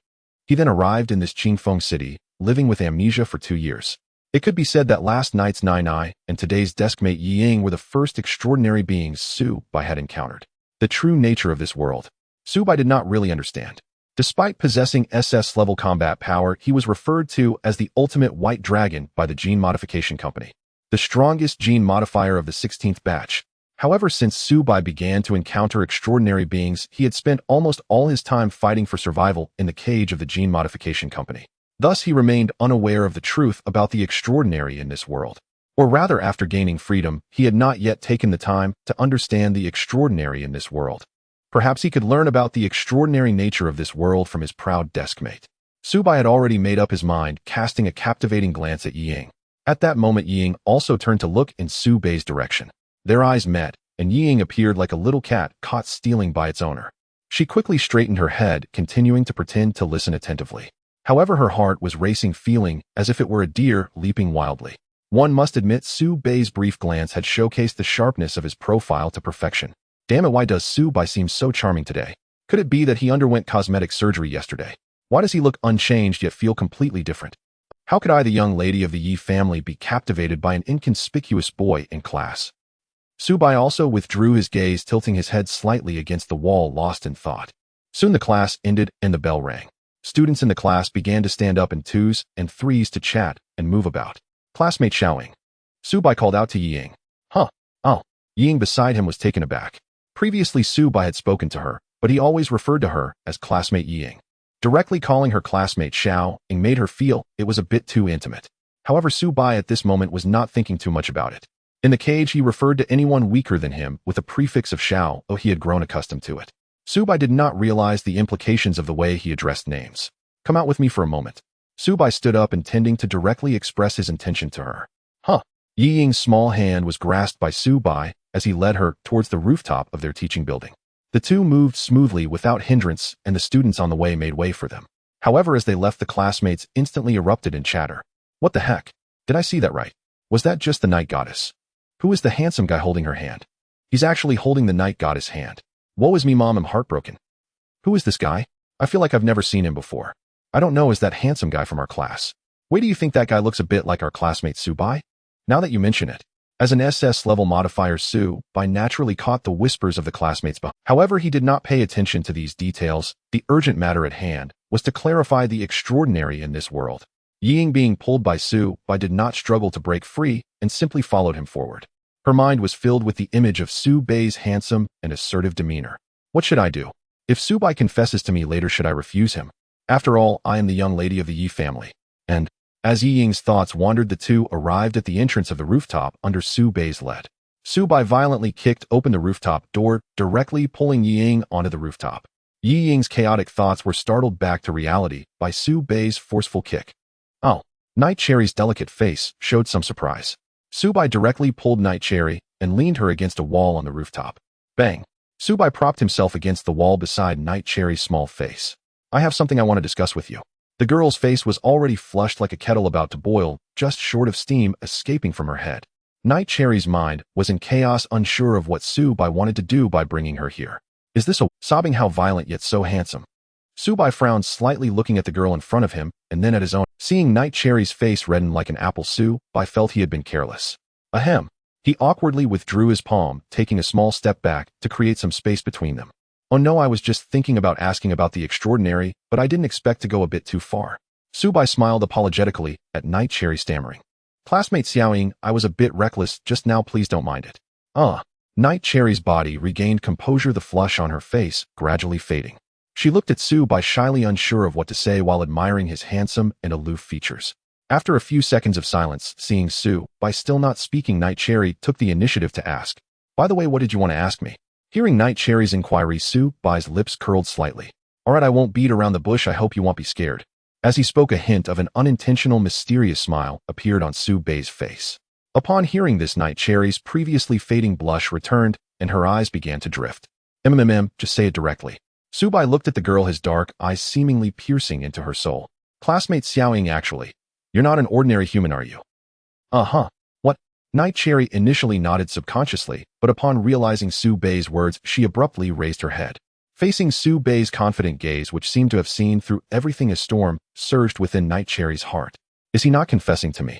He then arrived in this Qingfeng city, living with amnesia for 2 years. It could be said that last night's Nine Eye and today's deskmate Yi Ying were the first extraordinary beings Su-bei had encountered. The true nature of this world, Su-bei did not really understand. Despite possessing SS-level combat power, he was referred to as the ultimate white dragon by the Gene Modification Company, the strongest gene modifier of the 16th batch. However, since Su-bei began to encounter extraordinary beings, he had spent almost all his time fighting for survival in the cage of the Gene Modification Company. Thus, he remained unaware of the truth about the extraordinary in this world. Or rather, after gaining freedom, he had not yet taken the time to understand the extraordinary in this world. Perhaps he could learn about the extraordinary nature of this world from his proud deskmate. Su-bei had already made up his mind, casting a captivating glance at Yi Ying. At that moment, Yi Ying also turned to look in Su-bei's direction. Their eyes met, and Yi Ying appeared like a little cat caught stealing by its owner. She quickly straightened her head, continuing to pretend to listen attentively. However, her heart was racing, feeling as if it were a deer leaping wildly. One must admit, Su-bei's brief glance had showcased the sharpness of his profile to perfection. Damn it, why does Su-bei seem so charming today? Could it be that he underwent cosmetic surgery yesterday? Why does he look unchanged yet feel completely different? How could I, the young lady of the Yi family, be captivated by an inconspicuous boy in class? Su-bei also withdrew his gaze, tilting his head slightly against the wall, lost in thought. Soon the class ended and the bell rang. Students in the class began to stand up in 2s and 3s to chat and move about. Classmate Xiaoying. Su-bei called out to Yi Ying. Huh? Oh. Yi Ying beside him was taken aback. Previously, Su-bei had spoken to her, but he always referred to her as classmate Yi Ying. Directly calling her classmate Xiaoying made her feel it was a bit too intimate. However, Su-bei at this moment was not thinking too much about it. In the cage, he referred to anyone weaker than him with a prefix of Xiao, though he had grown accustomed to it. Su-bei did not realize the implications of the way he addressed names. Come out with me for a moment. Su-bei stood up, intending to directly express his intention to her. Huh? Yi Ying's small hand was grasped by Su-bei as he led her towards the rooftop of their teaching building. The two moved smoothly without hindrance, and the students on the way made way for them. However, as they left, the classmates instantly erupted in chatter. What the heck? Did I see that right? Was that just the night goddess? Who is the handsome guy holding her hand? He's actually holding the night goddess' hand. Woe is me, mom, I'm heartbroken. Who is this guy? I feel like I've never seen him before. I don't know, is that handsome guy from our class? Wait, do you think that guy looks a bit like our classmate Su-bei? Now that you mention it. As an SS-level modifier, Su-bei naturally caught the whispers of the classmates behind. However, he did not pay attention to these details. The urgent matter at hand was to clarify the extraordinary in this world. Yi Ying, being pulled by Su-bei, did not struggle to break free and simply followed him forward. Her mind was filled with the image of Su-bei's handsome and assertive demeanor. What should I do? If Su-bei confesses to me later, should I refuse him? After all, I am the young lady of the Yi family. And as Yi Ying's thoughts wandered, the two arrived at the entrance of the rooftop under Su-bei's lead. Su-bei violently kicked open the rooftop door, directly pulling Yi Ying onto the rooftop. Yi Ying's chaotic thoughts were startled back to reality by Su-bei's forceful kick. Oh, Night Cherry's delicate face showed some surprise. Su-bei directly pulled Night Cherry and leaned her against a wall on the rooftop. Bang! Su-bei propped himself against the wall beside Night Cherry's small face. I have something I want to discuss with you. The girl's face was already flushed like a kettle about to boil, just short of steam escaping from her head. Night Cherry's mind was in chaos, unsure of what Su-bei wanted to do by bringing her here. Is this a sobbing? How violent yet so handsome. Subai frowned slightly, looking at the girl in front of him, and then at his own. Seeing Night Cherry's face redden like an apple, Subai felt he had been careless. Ahem. He awkwardly withdrew his palm, taking a small step back to create some space between them. Oh no, I was just thinking about asking about the extraordinary, but I didn't expect to go a bit too far. Subai smiled apologetically at Night Cherry, stammering. Classmate Xiaoying, I was a bit reckless just now, please don't mind it. Night Cherry's body regained composure, the flush on her face gradually fading. She looked at Subai, shyly unsure of what to say while admiring his handsome and aloof features. After a few seconds of silence, seeing Subai still not speaking, Night Cherry took the initiative to ask, by the way, what did you want to ask me? Hearing Night Cherry's inquiry, Subai's lips curled slightly. Alright, I won't beat around the bush, I hope you won't be scared. As he spoke, a hint of an unintentional, mysterious smile appeared on Subai's face. Upon hearing this, Night Cherry's previously fading blush returned, and her eyes began to drift. Just say it directly. Subai looked at the girl, his dark eyes seemingly piercing into her soul. Classmate Xiaoying, actually, you're not an ordinary human, are you? What? Night Cherry initially nodded subconsciously, but upon realizing Subai's words, she abruptly raised her head. Facing Subai's confident gaze, which seemed to have seen through everything, a storm surged within Night Cherry's heart. Is he not confessing to me?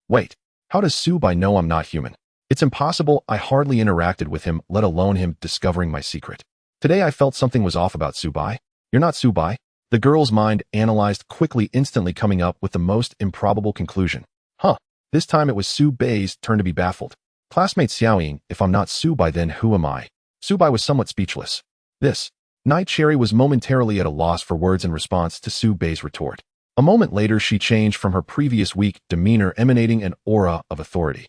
Wait, how does Subai know I'm not human? It's impossible, I hardly interacted with him, let alone him discovering my secret. Today I felt something was off about Subai. You're not Subai? The girl's mind analyzed quickly, instantly coming up with the most improbable conclusion. This time it was Subai's turn to be baffled. Classmate Xiaoying, if I'm not Subai, then who am I? Subai was somewhat speechless. Night Cherry was momentarily at a loss for words in response to Subai's retort. A moment later, she changed from her previous weak demeanor, emanating an aura of authority.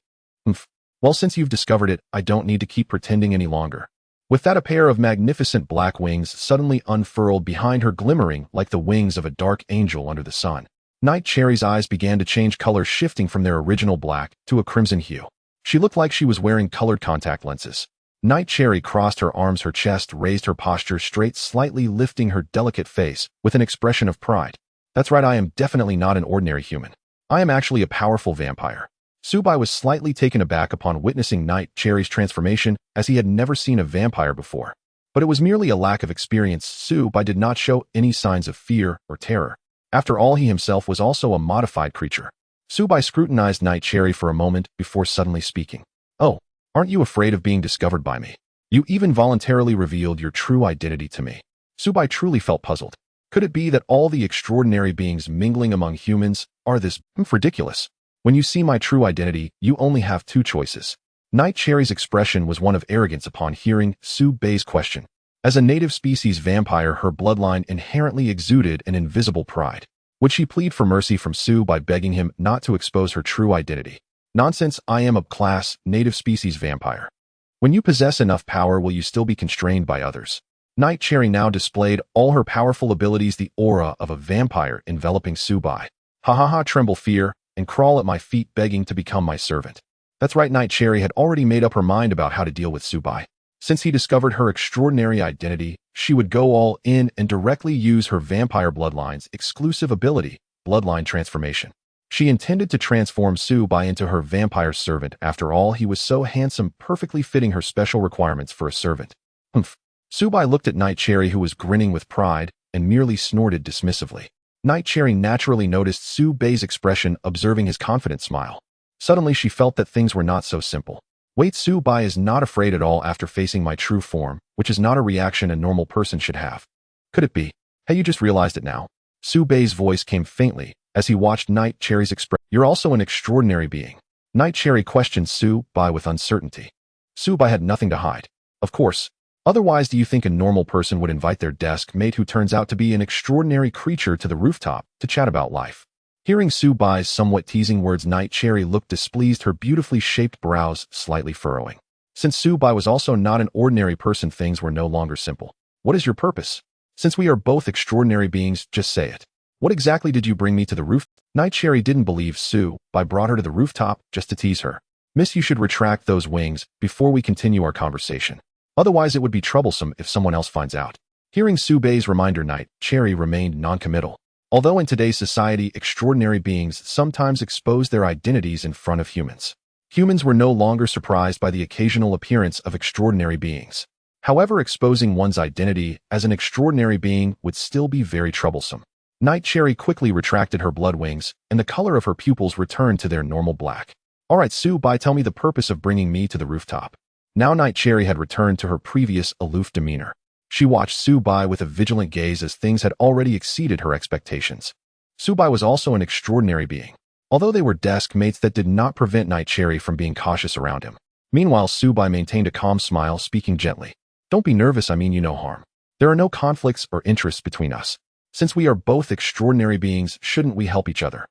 Well, since you've discovered it, I don't need to keep pretending any longer. With that, a pair of magnificent black wings suddenly unfurled behind her, glimmering like the wings of a dark angel under the sun. Night Cherry's eyes began to change color, shifting from their original black to a crimson hue. She looked like she was wearing colored contact lenses. Night Cherry crossed her arms, her chest raised, her posture straight, slightly lifting her delicate face with an expression of pride. That's right, I am definitely not an ordinary human. I am actually a powerful vampire. Subai was slightly taken aback upon witnessing Night Cherry's transformation, as he had never seen a vampire before. But it was merely a lack of experience. Subai did not show any signs of fear or terror. After all, he himself was also a modified creature. Subai scrutinized Night Cherry for a moment before suddenly speaking. Oh, aren't you afraid of being discovered by me? You even voluntarily revealed your true identity to me. Subai truly felt puzzled. Could it be that all the extraordinary beings mingling among humans are this ridiculous? When you see my true identity, you only have two choices. Night Cherry's expression was one of arrogance upon hearing Subai's question. As a native species vampire, her bloodline inherently exuded an invisible pride. Would she plead for mercy from Subai, begging him not to expose her true identity? Nonsense, I am a class, native species vampire. When you possess enough power, will you still be constrained by others? Night Cherry now displayed all her powerful abilities, the aura of a vampire enveloping Subai. Tremble, fear, and crawl at my feet, begging to become my servant. That's right, Night Cherry had already made up her mind about how to deal with Subai. Since he discovered her extraordinary identity, she would go all in and directly use her vampire bloodline's exclusive ability, bloodline transformation. She intended to transform Subai into her vampire servant. After all, he was so handsome, perfectly fitting her special requirements for a servant. Subai looked at Night Cherry, who was grinning with pride, and merely snorted dismissively. Night Cherry naturally noticed Subai's expression, observing his confident smile. Suddenly she felt that things were not so simple. Wait, Subai is not afraid at all after facing my true form, which is not a reaction a normal person should have. Could it be? Hey, you just realized it now? Subai's voice came faintly as he watched Night Cherry's expression. You're also an extraordinary being. Night Cherry questioned Subai with uncertainty. Subai had nothing to hide. Of course. Otherwise, do you think a normal person would invite their desk mate, who turns out to be an extraordinary creature, to the rooftop to chat about life? Hearing Subai's somewhat teasing words, Night Cherry looked displeased, her beautifully shaped brows slightly furrowing. Since Subai was also not an ordinary person, things were no longer simple. What is your purpose? Since we are both extraordinary beings, just say it. What exactly did you bring me to the roof? Night Cherry didn't believe Subai brought her to the rooftop just to tease her. Miss, you should retract those wings before we continue our conversation. Otherwise, it would be troublesome if someone else finds out. Hearing Subai's reminder, Night Cherry remained non-committal. Although in today's society, extraordinary beings sometimes expose their identities in front of humans. Humans were no longer surprised by the occasional appearance of extraordinary beings. However, exposing one's identity as an extraordinary being would still be very troublesome. Night Cherry quickly retracted her blood wings, and the color of her pupils returned to their normal black. All right, Su-bai, tell me the purpose of bringing me to the rooftop. Now Night Cherry had returned to her previous aloof demeanor. She watched Su-bai with a vigilant gaze as things had already exceeded her expectations. Su-bai was also an extraordinary being. Although they were desk mates, that did not prevent Night Cherry from being cautious around him. Meanwhile, Su-bai maintained a calm smile, speaking gently. Don't be nervous, I mean you no harm. There are no conflicts or interests between us. Since we are both extraordinary beings, shouldn't we help each other?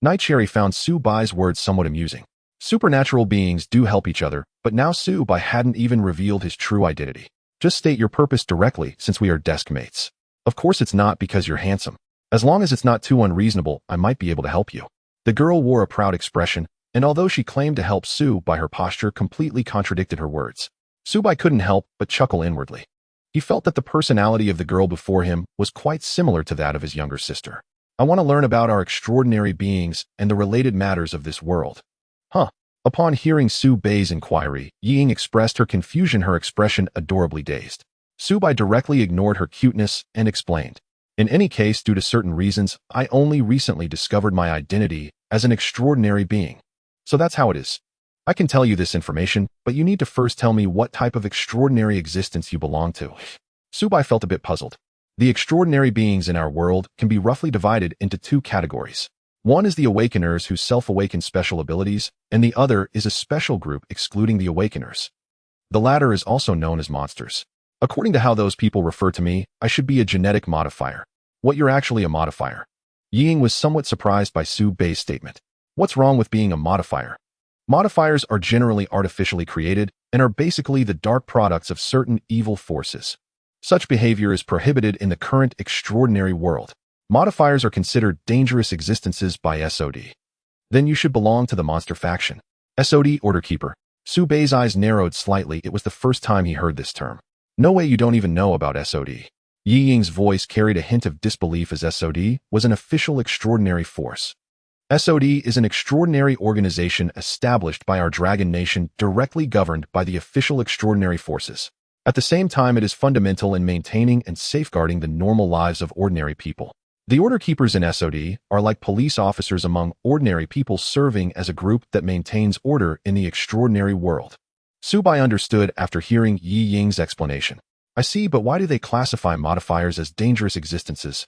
Night Cherry found Su-bai's words somewhat amusing. Supernatural beings do help each other, but now Su-bai hadn't even revealed his true identity. Just state your purpose directly, since we are desk mates. Of course it's not because you're handsome. As long as it's not too unreasonable, I might be able to help you. The girl wore a proud expression, and although she claimed to help Su-bai, her posture completely contradicted her words. Su-bai couldn't help but chuckle inwardly. He felt that the personality of the girl before him was quite similar to that of his younger sister. I want to learn about our extraordinary beings and the related matters of this world. Huh. Upon hearing Su-bai's inquiry, Ying expressed her confusion, her expression adorably dazed. Su-bai directly ignored her cuteness and explained. In any case, due to certain reasons, I only recently discovered my identity as an extraordinary being. So that's how it is. I can tell you this information, but you need to first tell me what type of extraordinary existence you belong to. Su-bai felt a bit puzzled. The extraordinary beings in our world can be roughly divided into two categories. One is the awakeners who self-awaken special abilities, and the other is a special group excluding the awakeners. The latter is also known as monsters. According to how those people refer to me, I should be a genetic modifier. What, you're actually a modifier? Ying was somewhat surprised by Su-bai's statement. What's wrong with being a modifier? Modifiers are generally artificially created and are basically the dark products of certain evil forces. Such behavior is prohibited in the current extraordinary world. Modifiers are considered dangerous existences by SOD. Then you should belong to the monster faction. SOD, Order Keeper. Su-bai's eyes narrowed slightly. It was the first time he heard this term. No way, you don't even know about SOD. Yi Ying's voice carried a hint of disbelief, as SOD was an official extraordinary force. SOD is an extraordinary organization established by our Dragon Nation, directly governed by the official extraordinary forces. At the same time, it is fundamental in maintaining and safeguarding the normal lives of ordinary people. The Order Keepers in SOD are like police officers among ordinary people, serving as a group that maintains order in the extraordinary world. Su-bai understood after hearing Yi Ying's explanation. I see, but why do they classify modifiers as dangerous existences?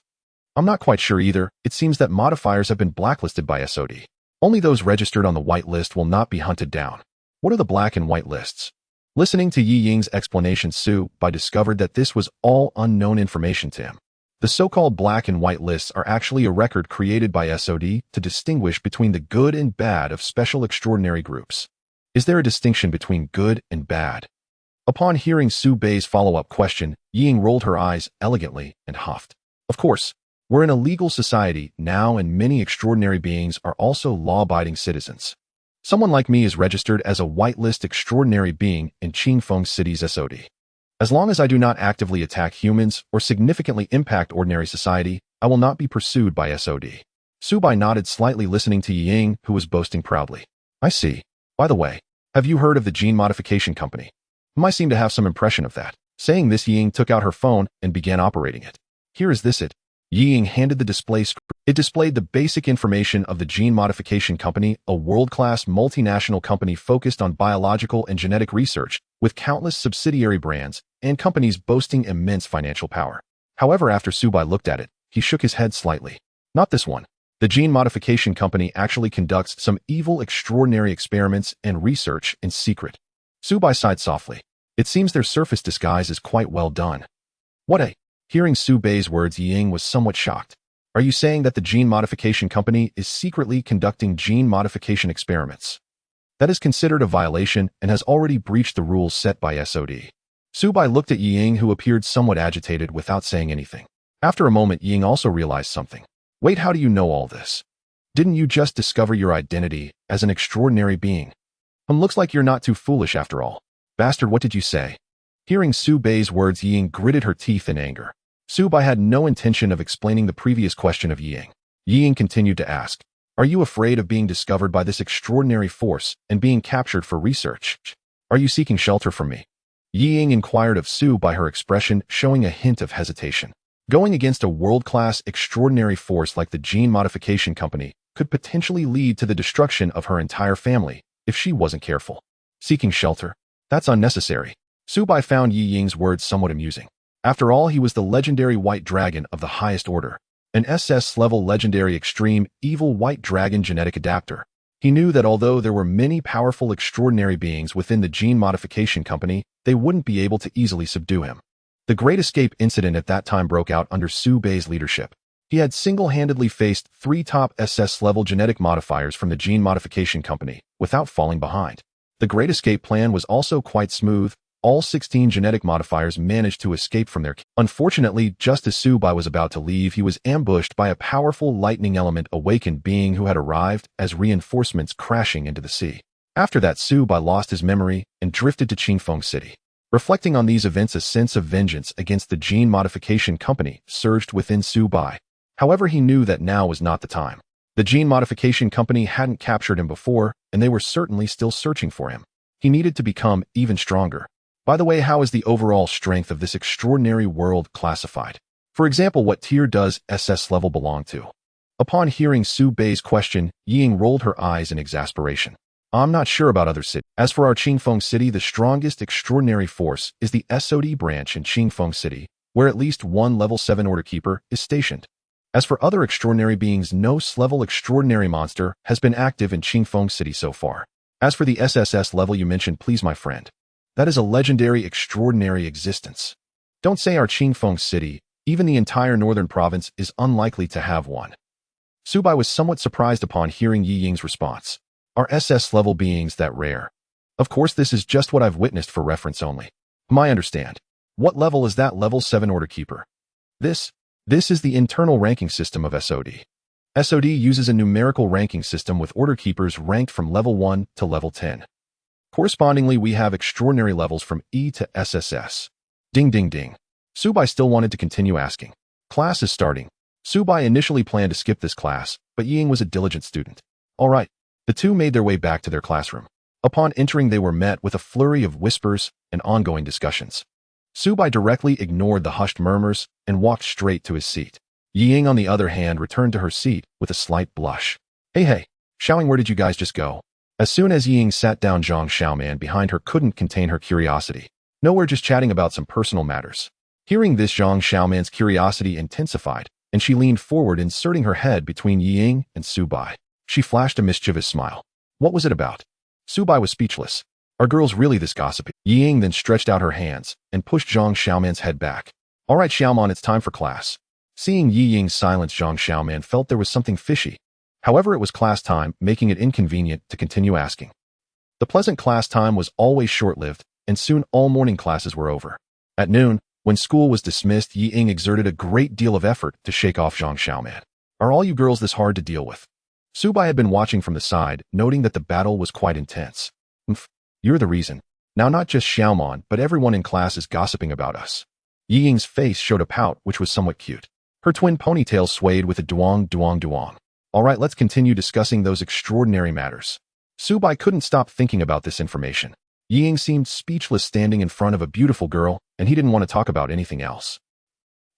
I'm not quite sure either. It seems that modifiers have been blacklisted by SOD. Only those registered on the white list will not be hunted down. What are the black and white lists? Listening to Yi Ying's explanation, Su-bai discovered that this was all unknown information to him. The so-called black and white lists are actually a record created by SOD to distinguish between the good and bad of special extraordinary groups. Is there a distinction between good and bad? Upon hearing Su-bai's follow-up question, Ying rolled her eyes elegantly and huffed. Of course, we're in a legal society now, and many extraordinary beings are also law-abiding citizens. Someone like me is registered as a whitelist extraordinary being in Qingfeng City's SOD. As long as I do not actively attack humans or significantly impact ordinary society, I will not be pursued by SOD. Su-bai nodded slightly, listening to Ying, who was boasting proudly. I see. By the way, have you heard of the gene modification company? I seem to have some impression of that. Saying this, Ying took out her phone and began operating it. Here is it. Ying handed the display screen. It displayed the basic information of the Gene Modification Company, a world-class multinational company focused on biological and genetic research, with countless subsidiary brands and companies boasting immense financial power. However, after Su-bai looked at it, he shook his head slightly. Not this one. The Gene Modification Company actually conducts some evil, extraordinary experiments and research in secret. Su-bai sighed softly. It seems their surface disguise is quite well done. What a... Hearing Su-bai's words, Ying was somewhat shocked. Are you saying that the Gene Modification Company is secretly conducting gene modification experiments? That is considered a violation and has already breached the rules set by SOD. Su-bai looked at Ying, who appeared somewhat agitated, without saying anything. After a moment, Ying also realized something. Wait, how do you know all this? Didn't you just discover your identity as an extraordinary being? Looks like you're not too foolish after all. Bastard, what did you say? Hearing Su-bai's words, Ying gritted her teeth in anger. Su-bai had no intention of explaining the previous question of Ying. Ying continued to ask, are you afraid of being discovered by this extraordinary force and being captured for research? Are you seeking shelter from me? Yi Ying inquired of Su by her expression showing a hint of hesitation. Going against a world-class extraordinary force like the Gene Modification Company could potentially lead to the destruction of her entire family if she wasn't careful. Seeking shelter? That's unnecessary. Su Bai found Yi Ying's words somewhat amusing. After all, he was the legendary white dragon of the highest order, an SS-level legendary extreme evil white dragon genetic adapter. He knew that although there were many powerful extraordinary beings within the Gene Modification Company, they wouldn't be able to easily subdue him. The Great Escape incident at that time broke out under Su Bai's leadership. He had single-handedly faced 3 top SS-level genetic modifiers from the Gene Modification Company without falling behind. The Great Escape plan was also quite smooth. All 16 genetic modifiers managed to escape from their. Unfortunately, just as Su Bai was about to leave, he was ambushed by a powerful lightning element awakened being who had arrived as reinforcements crashing into the sea. After that, Su Bai lost his memory and drifted to Qingfeng City. Reflecting on these events, a sense of vengeance against the Gene Modification Company surged within Su Bai. However, he knew that now was not the time. The Gene Modification Company hadn't captured him before, and they were certainly still searching for him. He needed to become even stronger. By the way, how is the overall strength of this extraordinary world classified? For example, what tier does SS level belong to? Upon hearing Su Bai's question, Yi Ying rolled her eyes in exasperation. I'm not sure about other cities. As for our Qingfeng City, the strongest extraordinary force is the SOD branch in Qingfeng City, where at least one level 7 order keeper is stationed. As for other extraordinary beings, no S-level extraordinary monster has been active in Qingfeng City so far. As for the SSS level you mentioned, please my friend, that is a legendary extraordinary existence. Don't say our Qingfeng City, even the entire northern province is unlikely to have one. Su Bai was somewhat surprised upon hearing Yi Ying's response. Are SS level beings that rare? Of course, this is just what I've witnessed for reference only. I understand. What level is that level 7 order keeper? This is the internal ranking system of SOD. SOD uses a numerical ranking system with order keepers ranked from level 1 to level 10. Correspondingly, we have extraordinary levels from E to SSS. Ding ding ding. Su Bai still wanted to continue asking. Class is starting. Su Bai initially planned to skip this class, but Yi Ying was a diligent student. All right. The two made their way back to their classroom. Upon entering, they were met with a flurry of whispers and ongoing discussions. Su Bai directly ignored the hushed murmurs and walked straight to his seat. Yi Ying, on the other hand, returned to her seat with a slight blush. Hey, Xiaoying, where did you guys just go? As soon as Yi Ying sat down, Zhang Xiaoman behind her couldn't contain her curiosity. No, we're just chatting about some personal matters. Hearing this, Zhang Xiaoman's curiosity intensified, and she leaned forward, inserting her head between Yi Ying and Su Bai. She flashed a mischievous smile. What was it about? Su Bai was speechless. Are girls really this gossipy? Yi Ying then stretched out her hands and pushed Zhang Xiaoman's head back. All right, Xiaoman, it's time for class. Seeing Yi Ying's silence, Zhang Xiaoman felt there was something fishy. However, it was class time, making it inconvenient to continue asking. The pleasant class time was always short-lived, and soon all morning classes were over. At noon, when school was dismissed, Yi Ying exerted a great deal of effort to shake off Zhang Xiaoman. Are all you girls this hard to deal with? Su Bai had been watching from the side, noting that the battle was quite intense. You're the reason. Now not just Xiaoman, but everyone in class is gossiping about us. Yi Ying's face showed a pout, which was somewhat cute. Her twin ponytail swayed with a duong duong duong. All right, let's continue discussing those extraordinary matters. Su Bai couldn't stop thinking about this information. Yi Ying seemed speechless standing in front of a beautiful girl, and he didn't want to talk about anything else.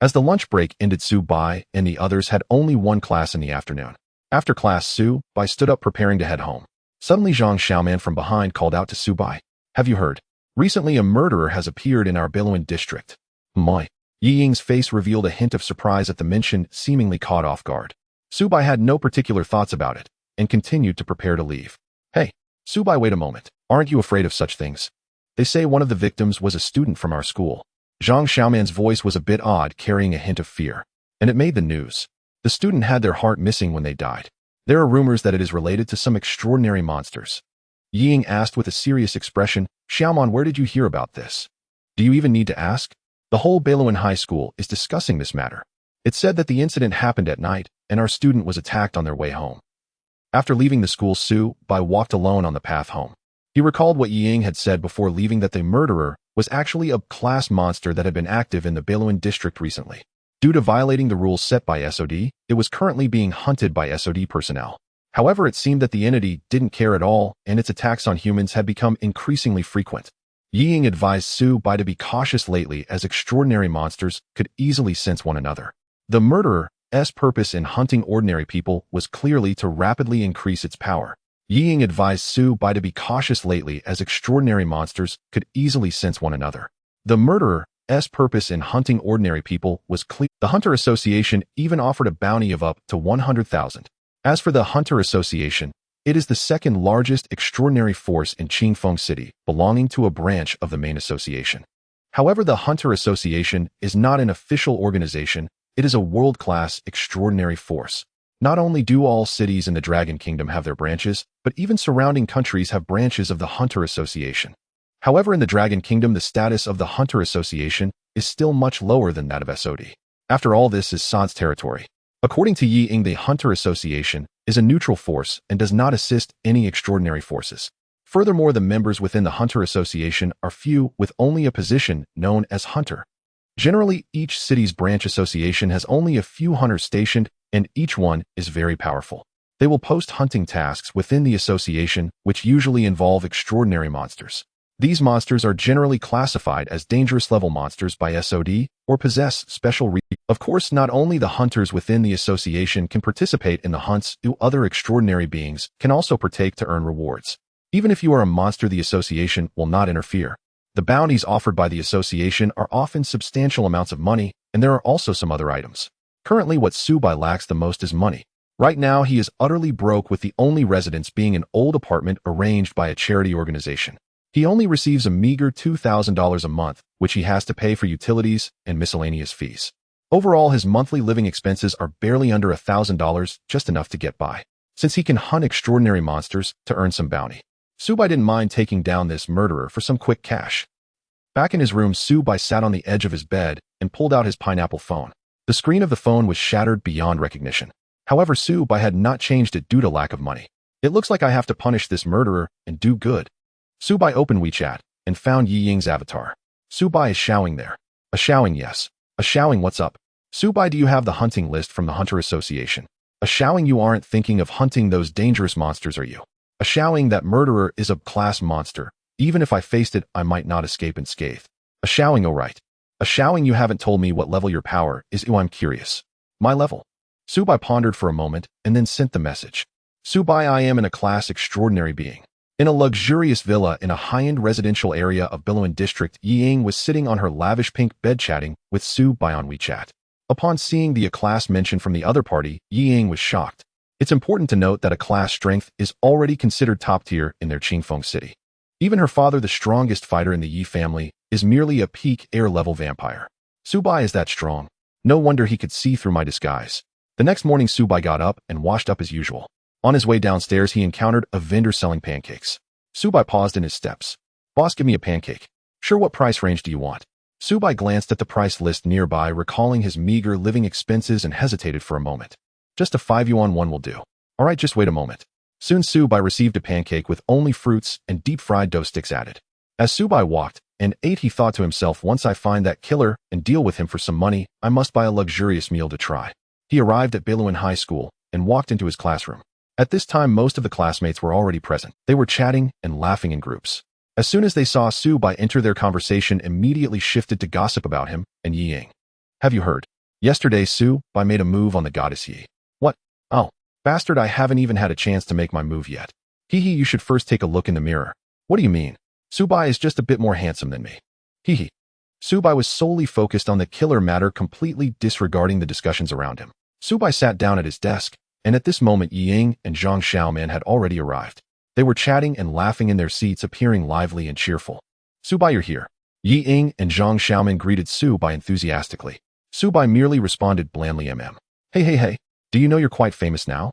As the lunch break ended, Su Bai and the others had only one class in the afternoon. After class, Su Bai stood up preparing to head home. Suddenly, Zhang Xiaoman from behind called out to Su Bai. Have you heard? Recently, a murderer has appeared in our Beilun district. My. Yi Ying's face revealed a hint of surprise at the mention, seemingly caught off guard. Su Bai had no particular thoughts about it, and continued to prepare to leave. Hey, Su Bai, wait a moment. Aren't you afraid of such things? They say one of the victims was a student from our school. Zhang Xiaoman's voice was a bit odd, carrying a hint of fear. And it made the news. The student had their heart missing when they died. There are rumors that it is related to some extraordinary monsters. Yi Ying asked with a serious expression, Xiaoman, where did you hear about this? Do you even need to ask? The whole Beilun High School is discussing this matter. It said that the incident happened at night, and our student was attacked on their way home. After leaving the school, Su Bai walked alone on the path home. He recalled what Yi Ying had said before leaving, that the murderer was actually a class monster that had been active in the Beilun district recently. Due to violating the rules set by SOD, it was currently being hunted by SOD personnel. However, it seemed that the entity didn't care at all, and its attacks on humans had become increasingly frequent. Yi Ying advised Su Bai to be cautious lately as extraordinary monsters could easily sense one another. The murderer's purpose in hunting ordinary people was clearly to rapidly increase its power. Yi Ying advised Su Bai to be cautious lately as extraordinary monsters could easily sense one another. The murderer's purpose in hunting ordinary people was clear. The Hunter Association even offered a bounty of up to 100,000. As for the Hunter Association, it is the second largest extraordinary force in Qingfeng City, belonging to a branch of the main association. However, the Hunter Association is not an official organization, it is a world-class extraordinary force. Not only do all cities in the Dragon Kingdom have their branches, but even surrounding countries have branches of the Hunter Association. However, in the Dragon Kingdom, the status of the Hunter Association is still much lower than that of SOD. After all, this is Sod's territory. According to Yi Ying, the Hunter Association is a neutral force and does not assist any extraordinary forces. Furthermore, the members within the Hunter Association are few, with only a position known as Hunter. Generally, each city's branch association has only a few hunters stationed, and each one is very powerful. They will post hunting tasks within the association, which usually involve extraordinary monsters. These monsters are generally classified as dangerous level monsters by SOD or possess special Of course, not only the hunters within the association can participate in the hunts, other extraordinary beings can also partake to earn rewards. Even if you are a monster, the association will not interfere. The bounties offered by the association are often substantial amounts of money, and there are also some other items. Currently, what Su Bai lacks the most is money. Right now, he is utterly broke, with the only residence being an old apartment arranged by a charity organization. He only receives a meager $2,000 a month, which he has to pay for utilities and miscellaneous fees. Overall, his monthly living expenses are barely under $1,000, just enough to get by. Since he can hunt extraordinary monsters to earn some bounty, Su Bai didn't mind taking down this murderer for some quick cash. Back in his room, Su Bai sat on the edge of his bed and pulled out his pineapple phone. The screen of the phone was shattered beyond recognition. However, Su Bai had not changed it due to lack of money. It looks like I have to punish this murderer and do good. Su Bai opened WeChat and found Yi Ying's avatar. Su Bai is showing there. A showing, yes. A showing, what's up? Su Bai, do you have the hunting list from the Hunter Association? A showing, you aren't thinking of hunting those dangerous monsters, are you? A showing, that murderer is a class monster. Even if I faced it, I might not escape unscathed. A showing, oh right. A showing, you haven't told me what level your power is. I'm curious. My level. Su Bai pondered for a moment and then sent the message. Su Bai, I am in a class extraordinary being. In a luxurious villa in a high-end residential area of Biluan District, Yi Ying was sitting on her lavish pink bed chatting with Su Bai on WeChat. Upon seeing the class mention from the other party, Yi Ying was shocked. It's important to note that a class strength is already considered top tier in their Qingfeng City. Even her father, the strongest fighter in the Yi family, is merely a peak air-level vampire. Su Bai is that strong. No wonder he could see through my disguise. The next morning, Su Bai got up and washed up as usual. On his way downstairs, he encountered a vendor selling pancakes. Su Bai paused in his steps. Boss, give me a pancake. Sure, what price range do you want? Su Bai glanced at the price list nearby, recalling his meager living expenses, and hesitated for a moment. Just a 5 yuan one will do. All right, just wait a moment. Soon Su Bai received a pancake with only fruits and deep-fried dough sticks added. As Su Bai walked and ate, he thought to himself, once I find that killer and deal with him for some money, I must buy a luxurious meal to try. He arrived at Biluan High School and walked into his classroom. At this time, most of the classmates were already present. They were chatting and laughing in groups. As soon as they saw Su Bai enter, their conversation immediately shifted to gossip about him and Yi Ying. Have you heard? Yesterday, Su Bai made a move on the goddess Yi. What? Oh, bastard, I haven't even had a chance to make my move yet. Hee hee, you should first take a look in the mirror. What do you mean? Su Bai is just a bit more handsome than me. Hee hee. Su Bai was solely focused on the killer matter, completely disregarding the discussions around him. Su Bai sat down at his desk, and at this moment Yi Ying and Zhang Xiaoman had already arrived. They were chatting and laughing in their seats, appearing lively and cheerful. Su Bai, you're here. Yi Ying and Zhang Xiaoman greeted Su Bai enthusiastically. Su Bai merely responded blandly, Hey, do you know you're quite famous now?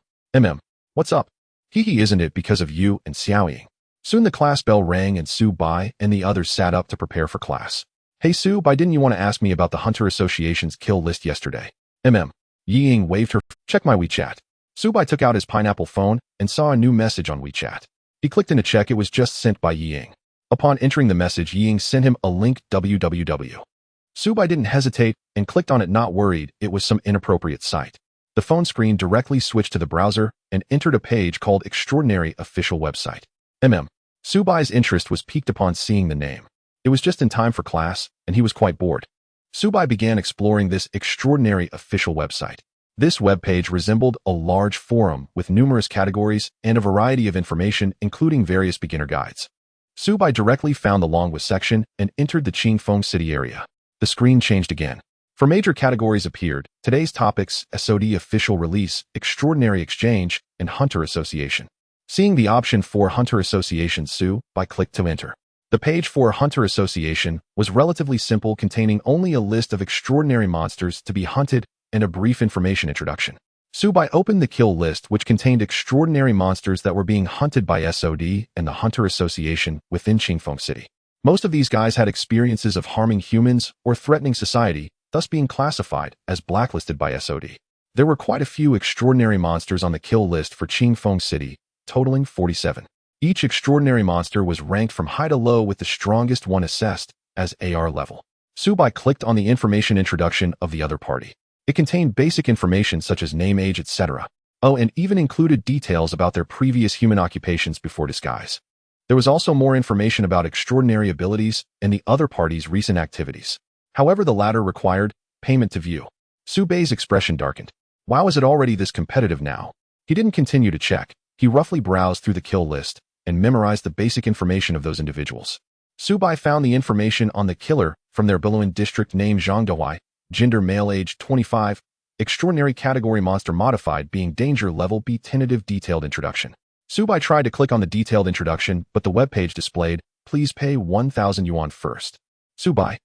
What's up? Hee hee, isn't it because of you and Xiao Ying? Soon the class bell rang and Su Bai and the others sat up to prepare for class. Hey Su Bai, didn't you want to ask me about the Hunter Association's kill list yesterday? Yi Ying waved her. Check my WeChat. Su Bai took out his pineapple phone and saw a new message on WeChat. He clicked in to check. It was just sent by Yi Ying. Upon entering the message, Yi Ying sent him a link www. Su Bai didn't hesitate and clicked on it, not worried it was some inappropriate site. The phone screen directly switched to the browser and entered a page called Extraordinary Official Website. Su Bai's interest was piqued upon seeing the name. It was just in time for class, and he was quite bored. Subai began exploring this extraordinary official website. This webpage resembled a large forum with numerous categories and a variety of information, including various beginner guides. Subai directly found the Long with section and entered the Qingfeng City area. The screen changed again. For major categories appeared, today's topics, SOD official release, extraordinary exchange, and Hunter Association. Seeing the option for Hunter Association, Subai clicked to enter. The page for Hunter Association was relatively simple, containing only a list of extraordinary monsters to be hunted and a brief information introduction. Subai opened the kill list, which contained extraordinary monsters that were being hunted by SOD and the Hunter Association within Qingfeng City. Most of these guys had experiences of harming humans or threatening society, thus being classified as blacklisted by SOD. There were quite a few extraordinary monsters on the kill list for Qingfeng City, totaling 47. Each extraordinary monster was ranked from high to low, with the strongest one assessed as AR level. Subai clicked on the information introduction of the other party. It contained basic information such as name, age, etc. Oh, and even included details about their previous human occupations before disguise. There was also more information about extraordinary abilities and the other party's recent activities. However, the latter required payment to view. Subai's expression darkened. Wow, is it already this competitive now? He didn't continue to check. He roughly browsed through the kill list and memorized the basic information of those individuals. Subai found the information on the killer from their Beluan district: name Zhang Dawai, gender male, age 25, extraordinary category monster modified, being danger level B, tentative detailed introduction. Subai tried to click on the detailed introduction, but the webpage displayed, please pay 1,000 yuan first. Subai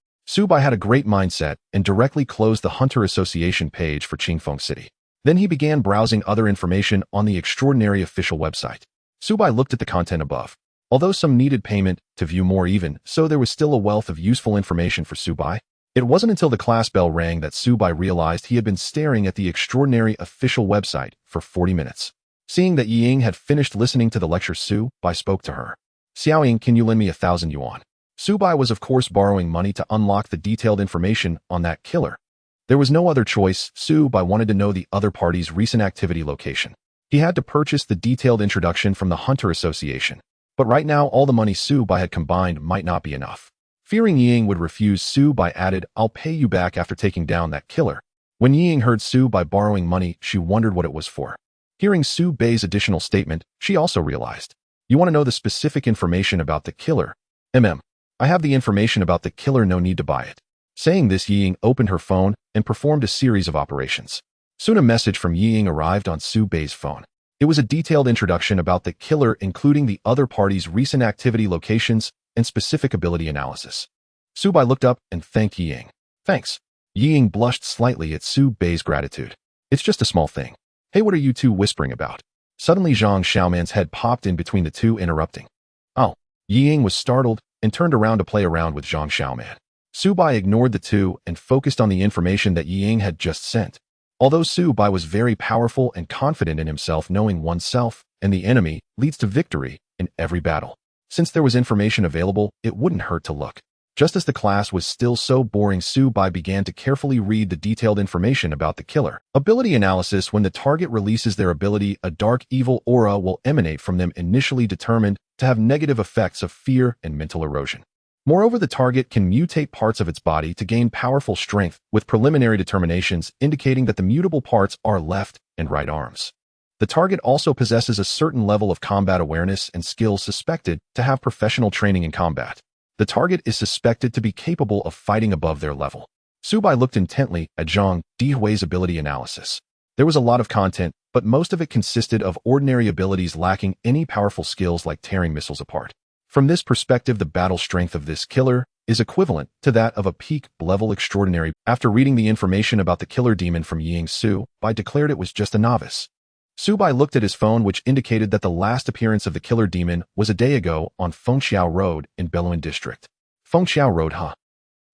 had a great mindset and directly closed the Hunter Association page for Qingfeng City. Then he began browsing other information on the extraordinary official website. Subai looked at the content above. Although some needed payment to view more, even so there was still a wealth of useful information for Subai. It wasn't until the class bell rang that Subai realized he had been staring at the extraordinary official website for 40 minutes. Seeing that Ying had finished listening to the lecture, Subai spoke to her. Xiaoying, can you lend me 1,000 yuan? Subai was of course borrowing money to unlock the detailed information on that killer. There was no other choice. Subai wanted to know the other party's recent activity location. He had to purchase the detailed introduction from the Hunter Association. But right now, all the money Subai had combined might not be enough. Fearing Ying would refuse, Subai added, I'll pay you back after taking down that killer. When Ying heard Subai borrowing money, she wondered what it was for. Hearing Subai's additional statement, she also realized. You want to know the specific information about the killer? I have the information about the killer, no need to buy it. Saying this, Ying opened her phone and performed a series of operations. Soon a message from Ying arrived on Subai's phone. It was a detailed introduction about the killer, including the other party's recent activity locations and specific ability analysis. Subai looked up and thanked Ying. Thanks. Ying blushed slightly at Subai's gratitude. It's just a small thing. Hey, what are you two whispering about? Suddenly Zhang Xiaoman's head popped in between the two, interrupting. Oh. Ying was startled and turned around to play around with Zhang Xiaoman. Subai ignored the two and focused on the information that Ying had just sent. Although Subai was very powerful and confident in himself, knowing oneself and the enemy leads to victory in every battle. Since there was information available, it wouldn't hurt to look. Just as the class was still so boring, Subai began to carefully read the detailed information about the killer. Ability analysis: when the target releases their ability, a dark evil aura will emanate from them, initially determined to have negative effects of fear and mental erosion. Moreover, the target can mutate parts of its body to gain powerful strength, with preliminary determinations indicating that the mutable parts are left and right arms. The target also possesses a certain level of combat awareness and skills, suspected to have professional training in combat. The target is suspected to be capable of fighting above their level. Subai looked intently at Zhang Dihui's ability analysis. There was a lot of content, but most of it consisted of ordinary abilities lacking any powerful skills like tearing missiles apart. From this perspective, the battle strength of this killer is equivalent to that of a peak-level extraordinary. After reading the information about the killer demon from Ying, Subai declared it was just a novice. Subai looked at his phone, which indicated that the last appearance of the killer demon was a day ago on Fengxiao Road in Beluan District. Fengxiao Road, huh?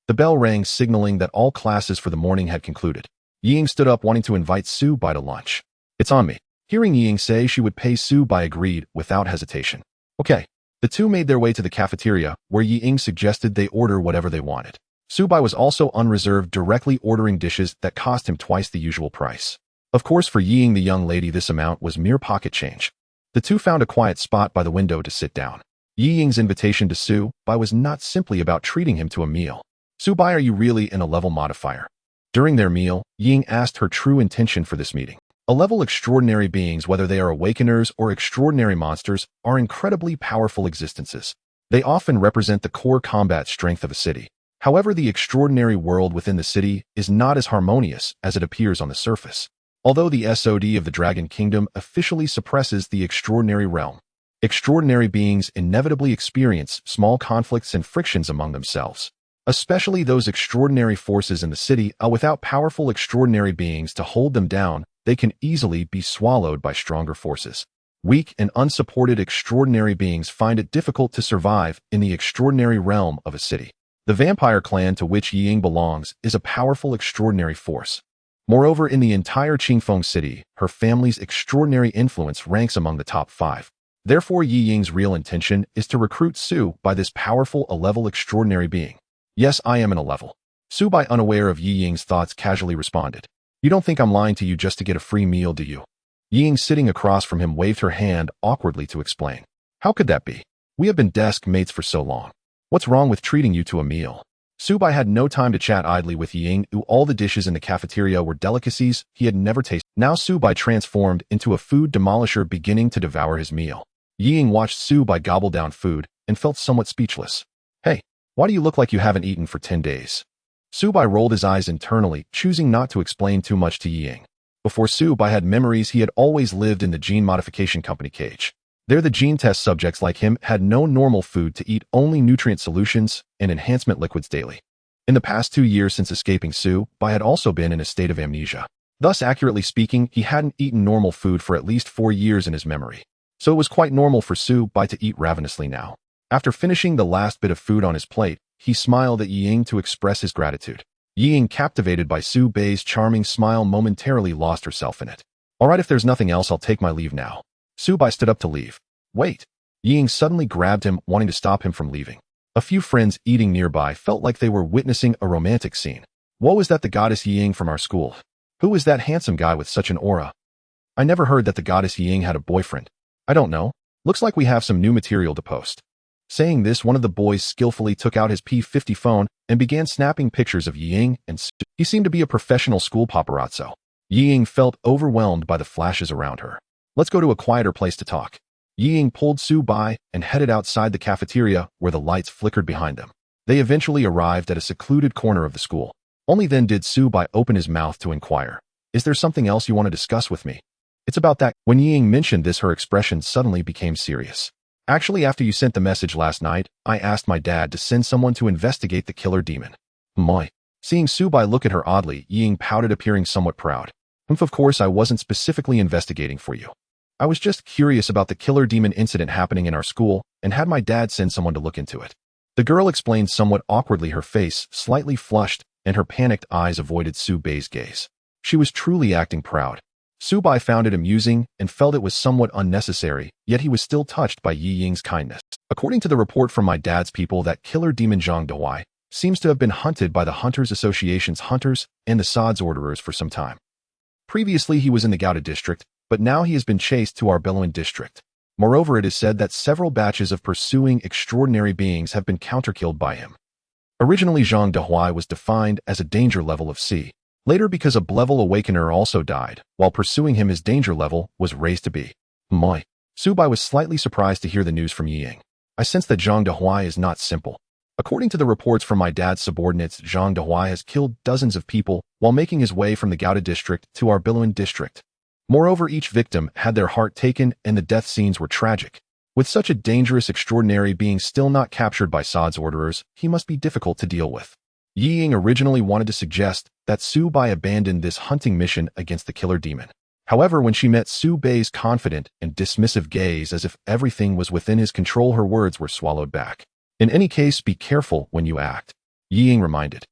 The bell rang, signaling that all classes for the morning had concluded. Ying stood up, wanting to invite Subai to lunch. It's on me. Hearing Ying say she would pay, Subai agreed without hesitation. Okay. The two made their way to the cafeteria, where Ying suggested they order whatever they wanted. Subai was also unreserved, directly ordering dishes that cost him twice the usual price. Of course, for Ying, the young lady, this amount was mere pocket change. The two found a quiet spot by the window to sit down. Yi Ying's invitation to Su Bai was not simply about treating him to a meal. Su Bai, are you really in a level modifier? During their meal, Yi Ying asked her true intention for this meeting. A level extraordinary beings, whether they are awakeners or extraordinary monsters, are incredibly powerful existences. They often represent the core combat strength of a city. However, the extraordinary world within the city is not as harmonious as it appears on the surface. Although the SOD of the Dragon Kingdom officially suppresses the extraordinary realm, extraordinary beings inevitably experience small conflicts and frictions among themselves. Especially those extraordinary forces in the city, without powerful extraordinary beings to hold them down, they can easily be swallowed by stronger forces. Weak and unsupported extraordinary beings find it difficult to survive in the extraordinary realm of a city. The vampire clan to which Yi Ying belongs is a powerful extraordinary force. Moreover, in the entire Qingfeng city, her family's extraordinary influence ranks among the top 5. Therefore, Yi Ying's real intention is to recruit Su by this powerful A-level extraordinary being. Yes, I am in a level. Su Bai, unaware of Yi Ying's thoughts, casually responded. You don't think I'm lying to you just to get a free meal, do you? Yi Ying, sitting across from him, waved her hand awkwardly to explain. How could that be? We have been desk mates for so long. What's wrong with treating you to a meal? Su Bai had no time to chat idly with Yi Ying, who all the dishes in the cafeteria were delicacies he had never tasted. Now Su Bai transformed into a food demolisher, beginning to devour his meal. Yi Ying watched Su Bai gobble down food and felt somewhat speechless. Hey, why do you look like you haven't eaten for 10 days? Su Bai rolled his eyes internally, choosing not to explain too much to Yi Ying. Before Su Bai had memories, he had always lived in the gene modification company cage. There, the gene test subjects like him had no normal food to eat, only nutrient solutions and enhancement liquids daily. In the past 2 years since escaping, Su Bai had also been in a state of amnesia. Thus, accurately speaking, he hadn't eaten normal food for at least 4 years in his memory. So it was quite normal for Su Bai to eat ravenously now. After finishing the last bit of food on his plate, he smiled at Yi Ying to express his gratitude. Yi Ying, captivated by Su Bai's charming smile, momentarily lost herself in it. All right, if there's nothing else, I'll take my leave now. Su Bai stood up to leave. Wait. Yi Ying suddenly grabbed him, wanting to stop him from leaving. A few friends eating nearby felt like they were witnessing a romantic scene. What was that, the goddess Yi Ying from our school? Who is that handsome guy with such an aura? I never heard that the goddess Yi Ying had a boyfriend. I don't know. Looks like we have some new material to post. Saying this, one of the boys skillfully took out his P50 phone and began snapping pictures of Yi Ying and Su. He seemed to be a professional school paparazzo. Yi Ying felt overwhelmed by the flashes around her. Let's go to a quieter place to talk. Yi Ying pulled Su Bai and headed outside the cafeteria where the lights flickered behind them. They eventually arrived at a secluded corner of the school. Only then did Su Bai open his mouth to inquire. Is there something else you want to discuss with me? It's about that. When Yi Ying mentioned this, her expression suddenly became serious. Actually, after you sent the message last night, I asked my dad to send someone to investigate the killer demon. Moi. Seeing Su Bai look at her oddly, Yi Ying pouted, appearing somewhat proud. Of course, I wasn't specifically investigating for you. I was just curious about the killer demon incident happening in our school and had my dad send someone to look into it. The girl explained somewhat awkwardly, her face slightly flushed and her panicked eyes avoided Su Bai's gaze. She was truly acting proud. Su Bai found it amusing and felt it was somewhat unnecessary, yet he was still touched by Yi Ying's kindness. According to the report from my dad's people, that killer demon Zhang Dawai seems to have been hunted by the Hunters Association's hunters and the Sod's orderers for some time. Previously, he was in the Gouda district, but now he has been chased to our Belouin district. Moreover, it is said that several batches of pursuing extraordinary beings have been counterkilled by him. Originally, Zhang Dawai was defined as a danger level of C. Later, because a B-level awakener also died, while pursuing him, his danger level was raised to B. Moi. Su Bai was slightly surprised to hear the news from Yi Ying. I sense that Zhang Dawai is not simple. According to the reports from my dad's subordinates, Zhang Dawai has killed dozens of people while making his way from the Gouda district to our Belouin district. Moreover, each victim had their heart taken and the death scenes were tragic. With such a dangerous extraordinary being still not captured by Sod's orderers, he must be difficult to deal with. Yi Ying originally wanted to suggest that Su Bai abandon this hunting mission against the killer demon. However, when she met Su Bai's confident and dismissive gaze as if everything was within his control, her words were swallowed back. In any case, be careful when you act, Yi Ying reminded.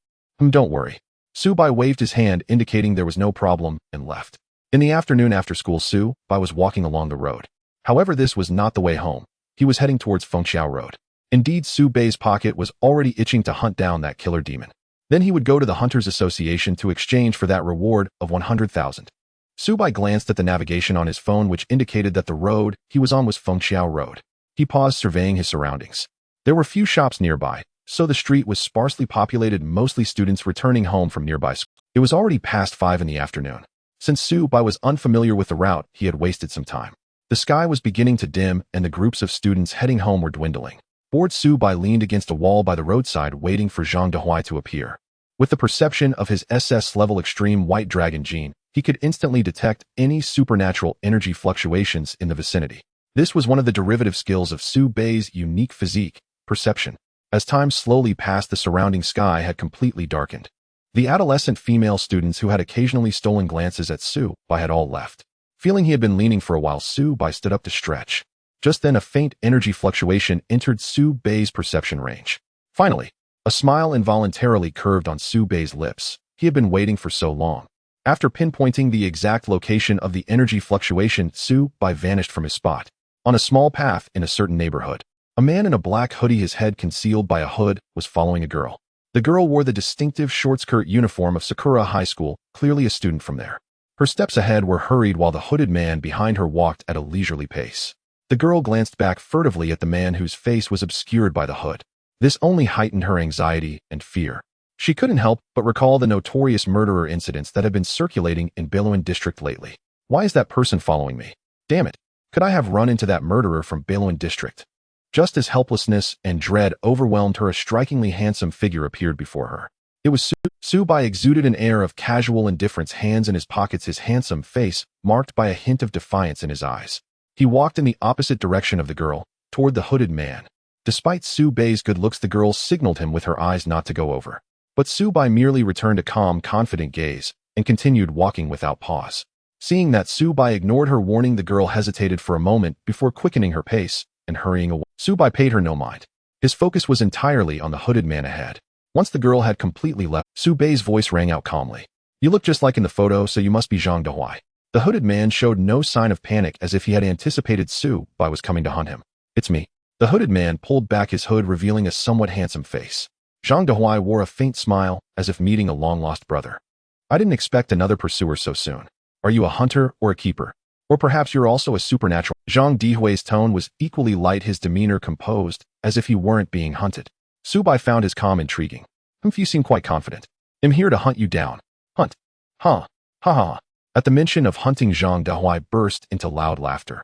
Don't worry. Su Bai waved his hand indicating there was no problem and left. In the afternoon after school, Su Bai was walking along the road. However, this was not the way home. He was heading towards Fengxiao Road. Indeed, Su Bai's pocket was already itching to hunt down that killer demon. Then he would go to the Hunters Association to exchange for that reward of 100,000. Su Bai glanced at the navigation on his phone, which indicated that the road he was on was Fengxiao Road. He paused, surveying his surroundings. There were few shops nearby, so the street was sparsely populated, mostly students returning home from nearby schools. It was already past 5 in the afternoon. Since Su Bai was unfamiliar with the route, he had wasted some time. The sky was beginning to dim, and the groups of students heading home were dwindling. Bored, Su Bai leaned against a wall by the roadside, waiting for Zhang Dehuai to appear. With the perception of his SS-level extreme white dragon gene, he could instantly detect any supernatural energy fluctuations in the vicinity. This was one of the derivative skills of Su Bai's unique physique, perception. As time slowly passed, the surrounding sky had completely darkened. The adolescent female students who had occasionally stolen glances at Su Bai had all left. Feeling he had been leaning for a while, Su Bai stood up to stretch. Just then, a faint energy fluctuation entered Su Bai's perception range. Finally, a smile involuntarily curved on Su Bai's lips. He had been waiting for so long. After pinpointing the exact location of the energy fluctuation, Su Bai vanished from his spot. On a small path in a certain neighborhood, a man in a black hoodie, his head concealed by a hood, was following a girl. The girl wore the distinctive short-skirt uniform of Sakura High School, clearly a student from there. Her steps ahead were hurried while the hooded man behind her walked at a leisurely pace. The girl glanced back furtively at the man whose face was obscured by the hood. This only heightened her anxiety and fear. She couldn't help but recall the notorious murderer incidents that had been circulating in Beiluan District lately. Why is that person following me? Damn it! Could I have run into that murderer from Beiluan District? Just as helplessness and dread overwhelmed her, a strikingly handsome figure appeared before her. It was Su Bai exuded an air of casual indifference, hands in his pockets, his handsome face marked by a hint of defiance in his eyes. He walked in the opposite direction of the girl, toward the hooded man. Despite Su Bai's good looks, the girl signaled him with her eyes not to go over. But Su Bai merely returned a calm, confident gaze and continued walking without pause. Seeing that Su Bai ignored her warning, the girl hesitated for a moment before quickening her pace and hurrying away. Su Bai paid her no mind. His focus was entirely on the hooded man ahead. Once the girl had completely left, Su Bai's voice rang out calmly. You look just like in the photo, so you must be Zhang Dehuai. The hooded man showed no sign of panic, as if he had anticipated Su Bai was coming to hunt him. It's me. The hooded man pulled back his hood, revealing a somewhat handsome face. Zhang Dehuai wore a faint smile, as if meeting a long-lost brother. I didn't expect another pursuer so soon. Are you a hunter or a keeper? Or perhaps you're also a supernatural? Zhang Dehuai's tone was equally light, his demeanor composed, as if he weren't being hunted. Su Bai found his calm intriguing. You seem quite confident. I'm here to hunt you down. Hunt? Huh? Ha ha. At the mention of hunting, Zhang Dehuai burst into loud laughter.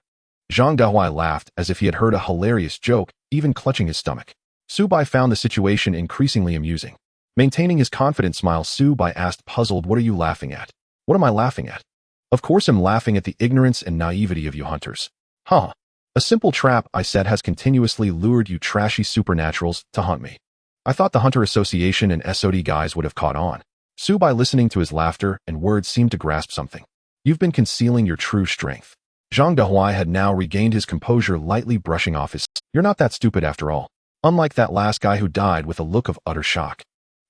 Zhang Dehuai laughed as if he had heard a hilarious joke, even clutching his stomach. Su Bai found the situation increasingly amusing. Maintaining his confident smile, Su Bai asked, puzzled, what are you laughing at? What am I laughing at? Of course I'm laughing at the ignorance and naivety of you hunters. Huh. A simple trap, I said, has continuously lured you trashy supernaturals to hunt me. I thought the Hunter Association and SOD guys would have caught on. Su Bai, listening to his laughter and words, seemed to grasp something. You've been concealing your true strength. Zhang Dehuai had now regained his composure, lightly brushing off his... You're not that stupid after all. Unlike that last guy who died with a look of utter shock.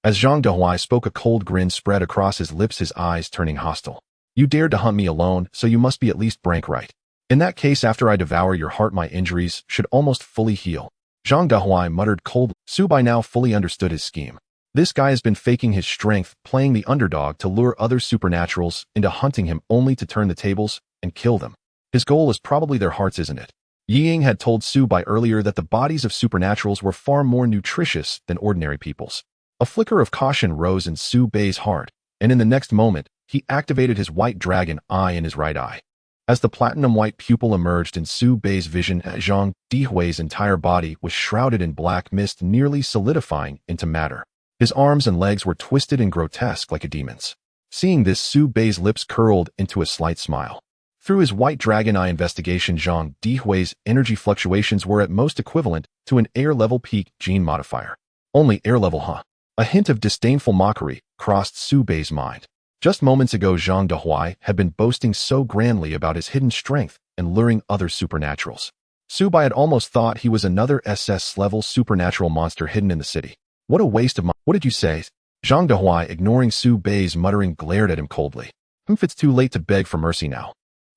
As Zhang Dehuai spoke, a cold grin spread across his lips, his eyes turning hostile. You dared to hunt me alone, so you must be at least rank right. In that case, after I devour your heart, my injuries should almost fully heal. Zhang Dehuai muttered coldly. Su Bai now fully understood his scheme. This guy has been faking his strength, playing the underdog to lure other supernaturals into hunting him, only to turn the tables and kill them. His goal is probably their hearts, isn't it? Ying had told Su Bai earlier that the bodies of supernaturals were far more nutritious than ordinary people's. A flicker of caution rose in Su Bai's heart, and in the next moment, he activated his white dragon eye in his right eye. As the platinum-white pupil emerged in Su Bai's vision, Zhang Dehuai's entire body was shrouded in black mist, nearly solidifying into matter. His arms and legs were twisted and grotesque like a demon's. Seeing this, Su Bai's lips curled into a slight smile. Through his white dragon eye investigation, Zhang Dehuai's energy fluctuations were at most equivalent to an air-level peak gene modifier. Only air-level, huh? A hint of disdainful mockery crossed Su Bai's mind. Just moments ago, Zhang Dehuai had been boasting so grandly about his hidden strength and luring other supernaturals. Su Bai had almost thought he was another SS-level supernatural monster hidden in the city. What a waste of What did you say? Zhang Dehuai, ignoring Su Bai's muttering, glared at him coldly. If it's too late to beg for mercy now.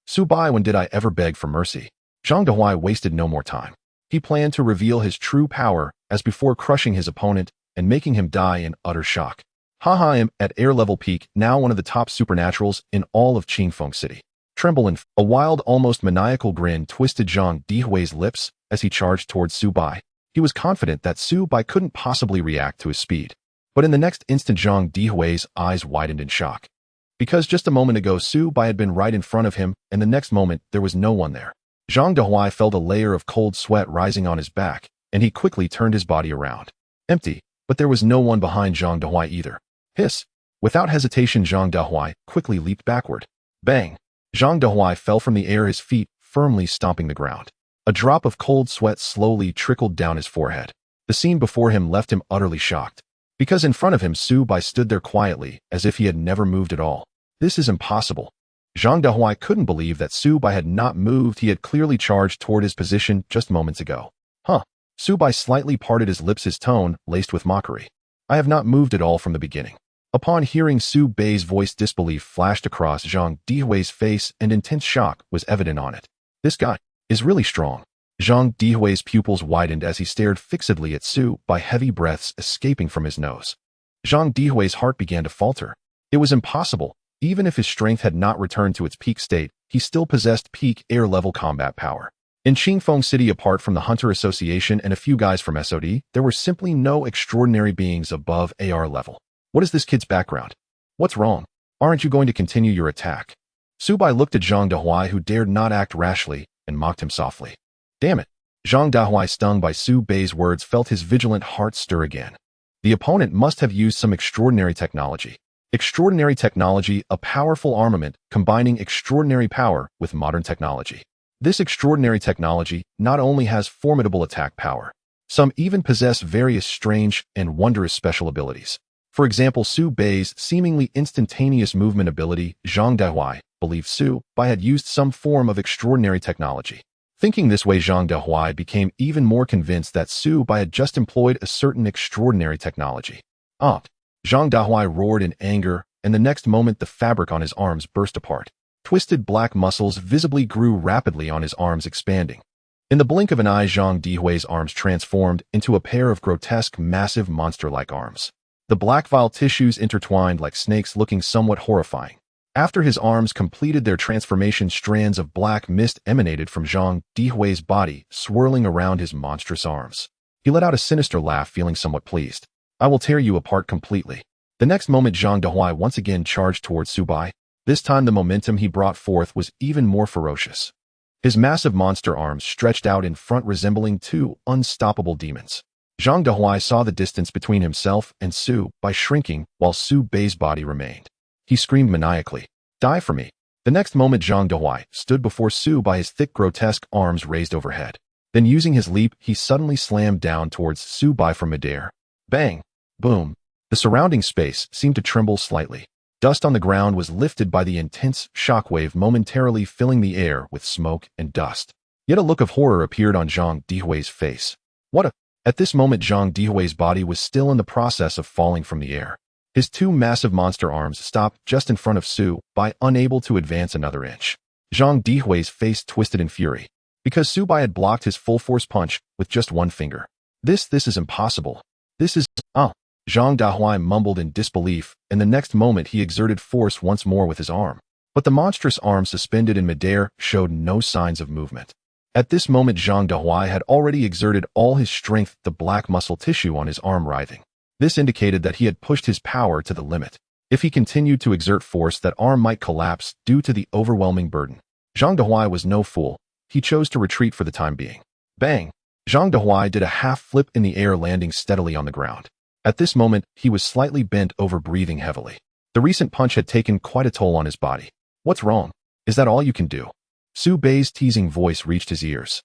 Su Bai, when did I ever beg for mercy? Zhang Dehuai wasted no more time. He planned to reveal his true power as before, crushing his opponent and making him die in utter shock. I am at air-level peak, now one of the top supernaturals in all of Qingfeng City. tremble and a wild, almost maniacal grin twisted Zhang Dihui's lips as he charged towards Su Bai. He was confident that Su Bai couldn't possibly react to his speed. But in the next instant, Zhang Dihui's eyes widened in shock. Because just a moment ago, Su Bai had been right in front of him, and the next moment, there was no one there. Zhang Dihui felt a layer of cold sweat rising on his back, and he quickly turned his body around. Empty, but there was no one behind Zhang Dihui either. Hiss! Without hesitation, Zhang Dihui quickly leaped backward. Bang! Zhang Dihui fell from the air, his feet firmly stomping the ground. A drop of cold sweat slowly trickled down his forehead. The scene before him left him utterly shocked. Because in front of him, Su Bai stood there quietly, as if he had never moved at all. This is impossible. Zhang Dihui couldn't believe that Su Bai had not moved. He had clearly charged toward his position just moments ago. Huh. Su Bai slightly parted his lips, his tone laced with mockery. I have not moved at all from the beginning. Upon hearing Su Bai's voice, disbelief flashed across Zhang Dihui's face and intense shock was evident on it. This guy is really strong. Zhang Dihui's pupils widened as he stared fixedly at Su Bai, heavy breaths escaping from his nose. Zhang Dihui's heart began to falter. It was impossible. Even if his strength had not returned to its peak state, he still possessed peak air-level combat power. In Qingfeng City, apart from the Hunter Association and a few guys from SOD, there were simply no extraordinary beings above AR level. What is this kid's background? What's wrong? Aren't you going to continue your attack? Su Bai looked at Zhang Dihui, who dared not act rashly, and mocked him softly. Damn it! Zhang Dihui, stung by Su Bai's words, felt his vigilant heart stir again. The opponent must have used some extraordinary technology. Extraordinary technology, a powerful armament combining extraordinary power with modern technology. This extraordinary technology not only has formidable attack power, some even possess various strange and wondrous special abilities. For example, Su Bai's seemingly instantaneous movement ability. Zhang Dihui believed Su Bai had used some form of extraordinary technology. Thinking this way, Zhang Dihui became even more convinced that Su Bai had just employed a certain extraordinary technology. Zhang Dihui roared in anger, and the next moment the fabric on his arms burst apart. Twisted black muscles visibly grew rapidly on his arms, expanding. In the blink of an eye, Zhang Dihui's arms transformed into a pair of grotesque, massive, monster-like arms. The black vile tissues intertwined like snakes, looking somewhat horrifying. After his arms completed their transformation, strands of black mist emanated from Zhang Dihui's body, swirling around his monstrous arms. He let out a sinister laugh, feeling somewhat pleased. I will tear you apart completely. The next moment, Zhang Dihui once again charged towards Su Bai. This time the momentum he brought forth was even more ferocious. His massive monster arms stretched out in front, resembling two unstoppable demons. Zhang Dihui saw the distance between himself and Su Bai shrinking, while Su Bai's body remained. He screamed maniacally, "Die for me!" The next moment, Zhang Dihui stood before Su Bai, his thick, grotesque arms raised overhead. Then, using his leap, he suddenly slammed down towards Su Bai from midair. Bang! Boom! The surrounding space seemed to tremble slightly. Dust on the ground was lifted by the intense shockwave, momentarily filling the air with smoke and dust. Yet a look of horror appeared on Zhang Dihui's face. At this moment, Zhang Dihui's body was still in the process of falling from the air. His two massive monster arms stopped just in front of Su Bai, unable to advance another inch. Zhang Dihui's face twisted in fury, because Su Bai had blocked his full-force punch with just one finger. This is impossible. Zhang Dihui mumbled in disbelief, and the next moment he exerted force once more with his arm. But the monstrous arm suspended in midair showed no signs of movement. At this moment, Zhang Dihui had already exerted all his strength, the black muscle tissue on his arm writhing. This indicated that he had pushed his power to the limit. If he continued to exert force, that arm might collapse due to the overwhelming burden. Zhang Dihui was no fool. He chose to retreat for the time being. Bang! Zhang Dihui did a half flip in the air, landing steadily on the ground. At this moment, he was slightly bent over, breathing heavily. The recent punch had taken quite a toll on his body. What's wrong? Is that all you can do? Su Bai's teasing voice reached his ears.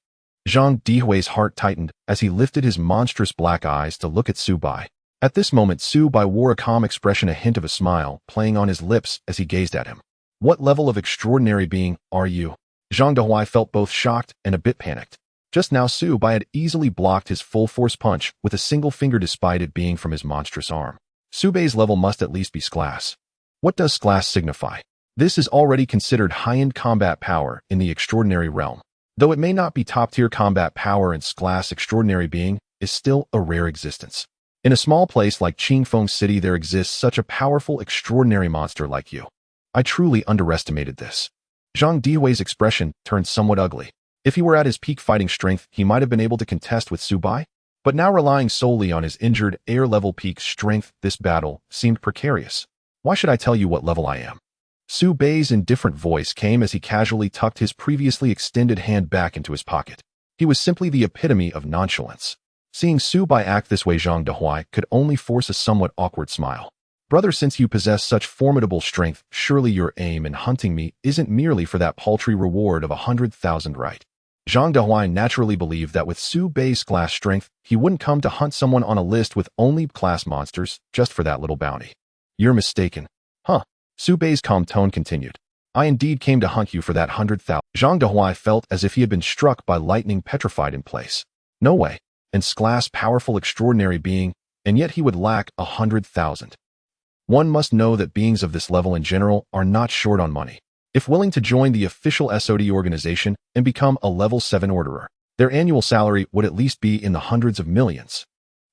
Zhang Dihui's heart tightened as he lifted his monstrous black eyes to look at Su Bai. At this moment, Su Bai wore a calm expression, a hint of a smile playing on his lips as he gazed at him. What level of extraordinary being are you? Zhang Dihui felt both shocked and a bit panicked. Just now, Su Bai had easily blocked his full-force punch with a single finger, despite it being from his monstrous arm. Su Bai's level must at least be S-class. What does S-class signify? This is already considered high-end combat power in the extraordinary realm. Though it may not be top-tier combat power, and S-class extraordinary being is still a rare existence. In a small place like Qingfeng City, there exists such a powerful, extraordinary monster like you. I truly underestimated this. Zhang Dihui's expression turned somewhat ugly. If he were at his peak fighting strength, he might have been able to contest with Su Bai, but now relying solely on his injured air-level peak strength, this battle seemed precarious. Why should I tell you what level I am? Su Bai's indifferent voice came as he casually tucked his previously extended hand back into his pocket. He was simply the epitome of nonchalance. Seeing Su Bai act this way, Zhang Dihui could only force a somewhat awkward smile. Brother, since you possess such formidable strength, surely your aim in hunting me isn't merely for that paltry reward of 100,000, right? Zhang Dihui naturally believed that with Su Bai's class strength, he wouldn't come to hunt someone on a list with only class monsters just for that little bounty. You're mistaken. Huh? Su Bai's calm tone continued. I indeed came to hunt you for that 100,000. Zhang Dihui felt as if he had been struck by lightning, petrified in place. No way. And class powerful extraordinary being, and yet he would lack 100,000. One must know that beings of this level in general are not short on money. If willing to join the official SOD organization and become a level 7 orderer, their annual salary would at least be in the hundreds of millions.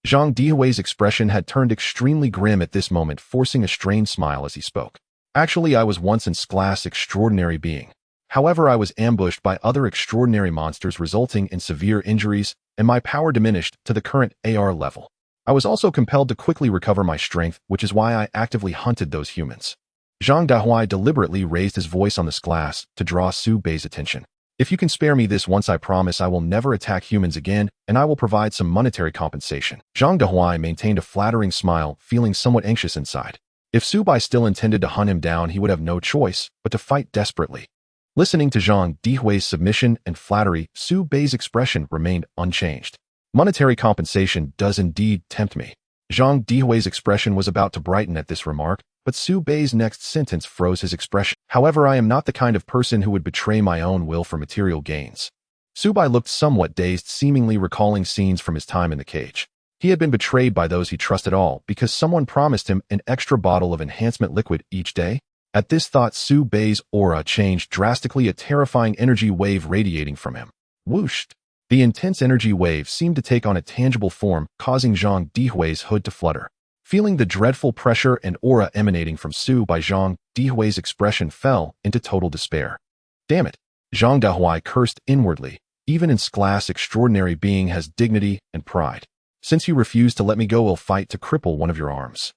Zhang Dihui's expression had turned extremely grim at this moment, forcing a strained smile as he spoke. Actually, I was once in class extraordinary being. However, I was ambushed by other extraordinary monsters, resulting in severe injuries, and my power diminished to the current AR level. I was also compelled to quickly recover my strength, which is why I actively hunted those humans. Zhang Dihui deliberately raised his voice on this class to draw Su Bai's attention. If you can spare me this once, I promise I will never attack humans again, and I will provide some monetary compensation. Zhang Dihui maintained a flattering smile, feeling somewhat anxious inside. If Su Bai still intended to hunt him down, he would have no choice but to fight desperately. Listening to Zhang Dihui's submission and flattery, Su Bai's expression remained unchanged. Monetary compensation does indeed tempt me. Zhang Dihui's expression was about to brighten at this remark, but Su Bai's next sentence froze his expression. However, I am not the kind of person who would betray my own will for material gains. Su Bai looked somewhat dazed, seemingly recalling scenes from his time in the cage. He had been betrayed by those he trusted all because someone promised him an extra bottle of enhancement liquid each day. At this thought, Su Bai's aura changed drastically, a terrifying energy wave radiating from him. Whooshed. The intense energy wave seemed to take on a tangible form, causing Zhang Dihui's hood to flutter. Feeling the dreadful pressure and aura emanating from Su Bai, Zhang Dihui's expression fell into total despair. Damn it! Zhang Dihui cursed inwardly. Even in class, extraordinary being has dignity and pride. Since you refuse to let me go, we'll fight to cripple one of your arms.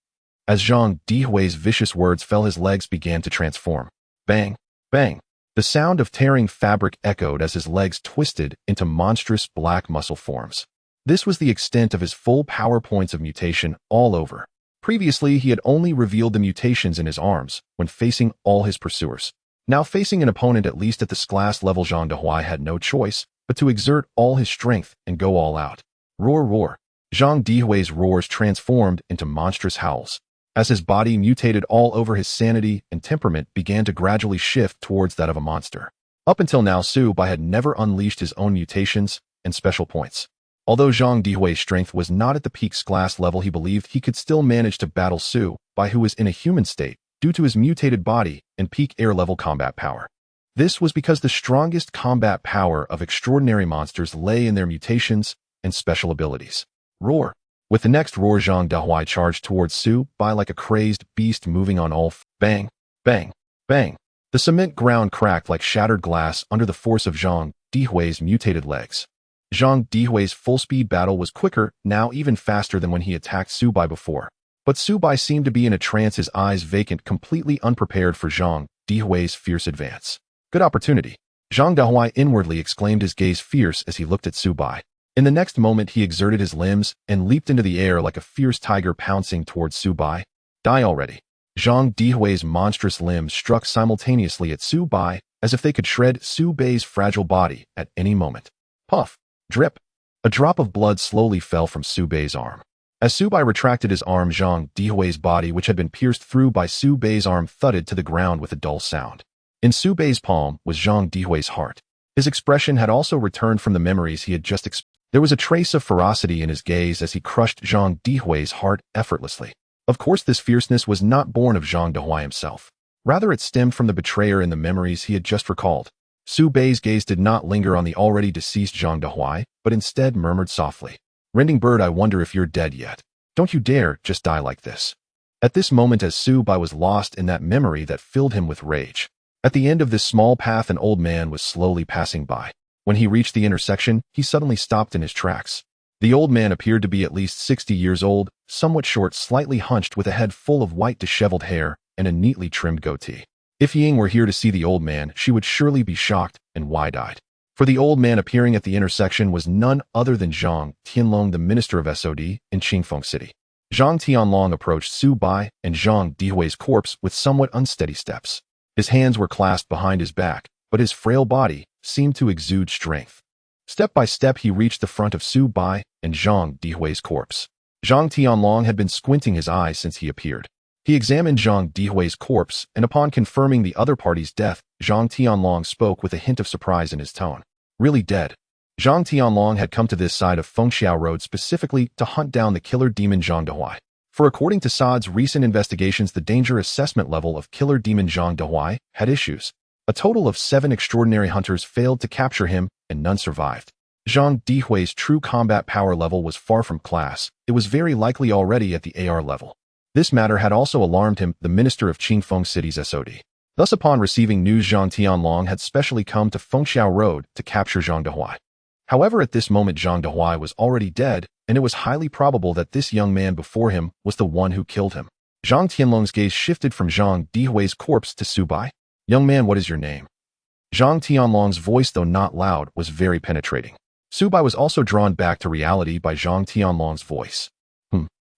As Zhang Dihui's vicious words fell, his legs began to transform. Bang! Bang! The sound of tearing fabric echoed as his legs twisted into monstrous black muscle forms. This was the extent of his full power points of mutation all over. Previously, he had only revealed the mutations in his arms when facing all his pursuers. Now facing an opponent at least at this class level, Zhang Dihui had no choice but to exert all his strength and go all out. Roar, roar. Zhang Dihui's roars transformed into monstrous howls. As his body mutated all over, his sanity and temperament began to gradually shift towards that of a monster. Up until now, Su Bai had never unleashed his own mutations and special points. Although Zhang Dihui's strength was not at the peak class level, he believed he could still manage to battle Su Bai, who was in a human state, due to his mutated body and peak air level combat power. This was because the strongest combat power of extraordinary monsters lay in their mutations and special abilities. Roar! With the next roar, Zhang Dihui charged towards Su Bai like a crazed beast, moving on all. Bang! Bang! Bang! The cement ground cracked like shattered glass under the force of Zhang Dihui's mutated legs. Zhang Dihui's full-speed battle was quicker, now even faster than when he attacked Su Bai before. But Su Bai seemed to be in a trance, his eyes vacant, completely unprepared for Zhang Dihui's fierce advance. Good opportunity. Zhang Dihui inwardly exclaimed, his gaze fierce as he looked at Su Bai. In the next moment, he exerted his limbs and leaped into the air like a fierce tiger pouncing towards Su Bai. Die already. Zhang Dihui's monstrous limbs struck simultaneously at Su Bai as if they could shred Su Bai's fragile body at any moment. Puff. Drip. A drop of blood slowly fell from Su Bai's arm. As Su Bai retracted his arm, Zhang Dihui's body, which had been pierced through by Su Bai's arm, thudded to the ground with a dull sound. In Su Bai's palm was Zhang Dihui's heart. His expression had also returned from the memories he had just experienced. There was a trace of ferocity in his gaze as he crushed Zhang Dihui's heart effortlessly. Of course, this fierceness was not born of Zhang Dihui himself. Rather, it stemmed from the betrayer in the memories he had just recalled. Su Bai's gaze did not linger on the already deceased Zhang Dihui, but instead murmured softly, "Rending bird, I wonder if you're dead yet. Don't you dare just die like this." At this moment, as Su Bai was lost in that memory that filled him with rage, At the end of this small path, an old man was slowly passing by. When he reached the intersection, he suddenly stopped in his tracks. The old man appeared to be at least 60 years old, somewhat short, slightly hunched, with a head full of white disheveled hair and a neatly trimmed goatee. If Ying were here to see the old man, she would surely be shocked and wide-eyed. For the old man appearing at the intersection was none other than Zhang Tianlong, the minister of SOD in Qingfeng City. Zhang Tianlong approached Su Bai and Zhang Dihui's corpse with somewhat unsteady steps. His hands were clasped behind his back, but his frail body seemed to exude strength. Step by step, he reached the front of Su Bai and Zhang Dihui's corpse. Zhang Tianlong had been squinting his eyes since he appeared. He examined Zhang Dihui's corpse, and upon confirming the other party's death, Zhang Tianlong spoke with a hint of surprise in his tone. Really dead? Zhang Tianlong had come to this side of Fengxiao Road specifically to hunt down the killer demon Zhang Dehuai. For according to Saad's recent investigations, the danger assessment level of killer demon Zhang Dehuai had issues. A total of 7 extraordinary hunters failed to capture him, and none survived. Zhang Dihui's true combat power level was far from class. It was very likely already at the AR level. This matter had also alarmed him, the minister of Qingfeng City's SOD. Thus, upon receiving news, Zhang Tianlong had specially come to Fengxiao Road to capture Zhang Dehuai. However, at this moment, Zhang Dehuai was already dead, and it was highly probable that this young man before him was the one who killed him. Zhang Tianlong's gaze shifted from Zhang Dihui's corpse to Su Bai. Young man, what is your name? Zhang Tianlong's voice, though not loud, was very penetrating. Su Bai was also drawn back to reality by Zhang Tianlong's voice.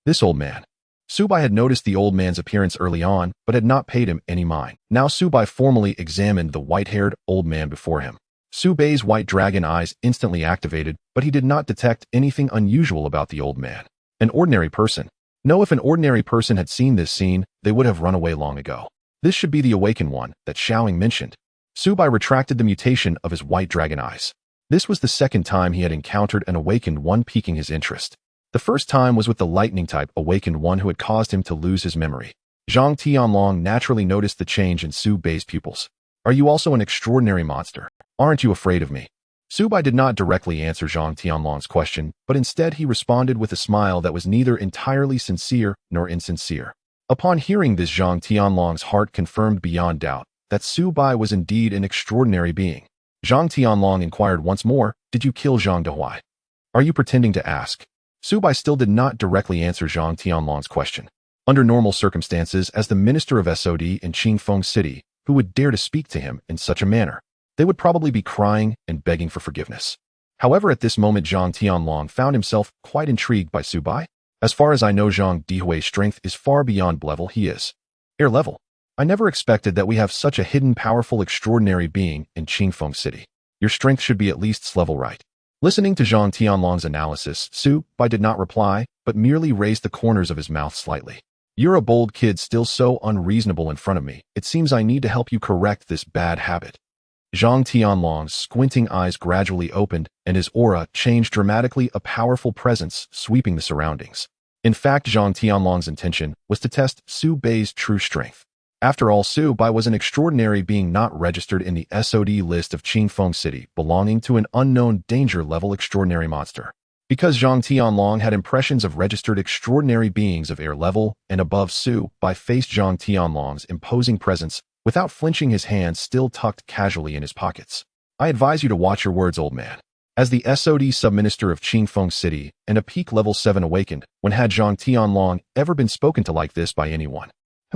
This old man. Su Bai had noticed the old man's appearance early on, but had not paid him any mind. Now Su Bai formally examined the white-haired old man before him. Su Bai's white dragon eyes instantly activated, but he did not detect anything unusual about the old man. An ordinary person. No, if an ordinary person had seen this scene, they would have run away long ago. This should be the awakened one that Xiaoying mentioned. Su Bai retracted the mutation of his white dragon eyes. This was the second time he had encountered an awakened one piquing his interest. The first time was with the lightning-type awakened one who had caused him to lose his memory. Zhang Tianlong naturally noticed the change in Su Bai's pupils. Are you also an extraordinary monster? Aren't you afraid of me? Su Bai did not directly answer Zhang Tianlong's question, but instead he responded with a smile that was neither entirely sincere nor insincere. Upon hearing this, Zhang Tianlong's heart confirmed beyond doubt that Su Bai was indeed an extraordinary being. Zhang Tianlong inquired once more, did you kill Zhang Dehuai? Are you pretending to ask? Su Bai still did not directly answer Zhang Tianlong's question. Under normal circumstances, as the minister of SOD in Qingfeng City, who would dare to speak to him in such a manner? They would probably be crying and begging for forgiveness. However, at this moment, Zhang Tianlong found himself quite intrigued by Su Bai. As far as I know, Zhang Dihui's strength is far beyond level. He is air level. I never expected that we have such a hidden, powerful, extraordinary being in Qingfeng City. Your strength should be at least level, right? Listening to Zhang Tianlong's analysis, Su Bai did not reply, but merely raised the corners of his mouth slightly. You're a bold kid, still so unreasonable in front of me. It seems I need to help you correct this bad habit. Zhang Tianlong's squinting eyes gradually opened, and his aura changed dramatically, a powerful presence sweeping the surroundings. In fact, Zhang Tianlong's intention was to test Su Bai's true strength. After all, Su Bai was an extraordinary being not registered in the SOD list of Qingfeng City, belonging to an unknown danger-level extraordinary monster. Because Zhang Tianlong had impressions of registered extraordinary beings of air level and above, Su Bai faced Zhang Tianlong's imposing presence without flinching, his hands still tucked casually in his pockets. I advise you to watch your words, old man. As the SOD sub-minister of Qingfeng City and a peak level 7 awakened, when had Zhang Tianlong ever been spoken to like this by anyone?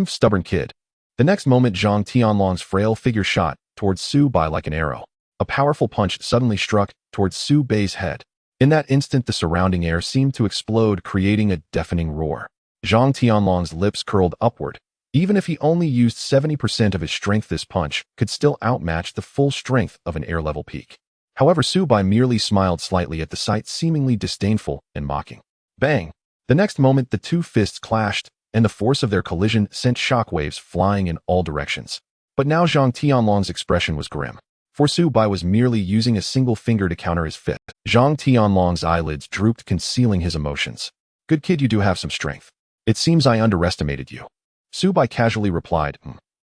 Stubborn kid. The next moment, Zhang Tianlong's frail figure shot towards Su Bai like an arrow. A powerful punch suddenly struck towards Su Bai's head. In that instant, the surrounding air seemed to explode, creating a deafening roar. Zhang Tianlong's lips curled upward. Even if he only used 70% of his strength, this punch could still outmatch the full strength of an air-level peak. However, Su Bai merely smiled slightly at the sight, seemingly disdainful and mocking. Bang! The next moment, the two fists clashed, and the force of their collision sent shockwaves flying in all directions. But now Zhang Tianlong's expression was grim. For Su Bai was merely using a single finger to counter his fist. Zhang Tianlong's eyelids drooped, concealing his emotions. Good kid, you do have some strength. It seems I underestimated you. Su Bai casually replied,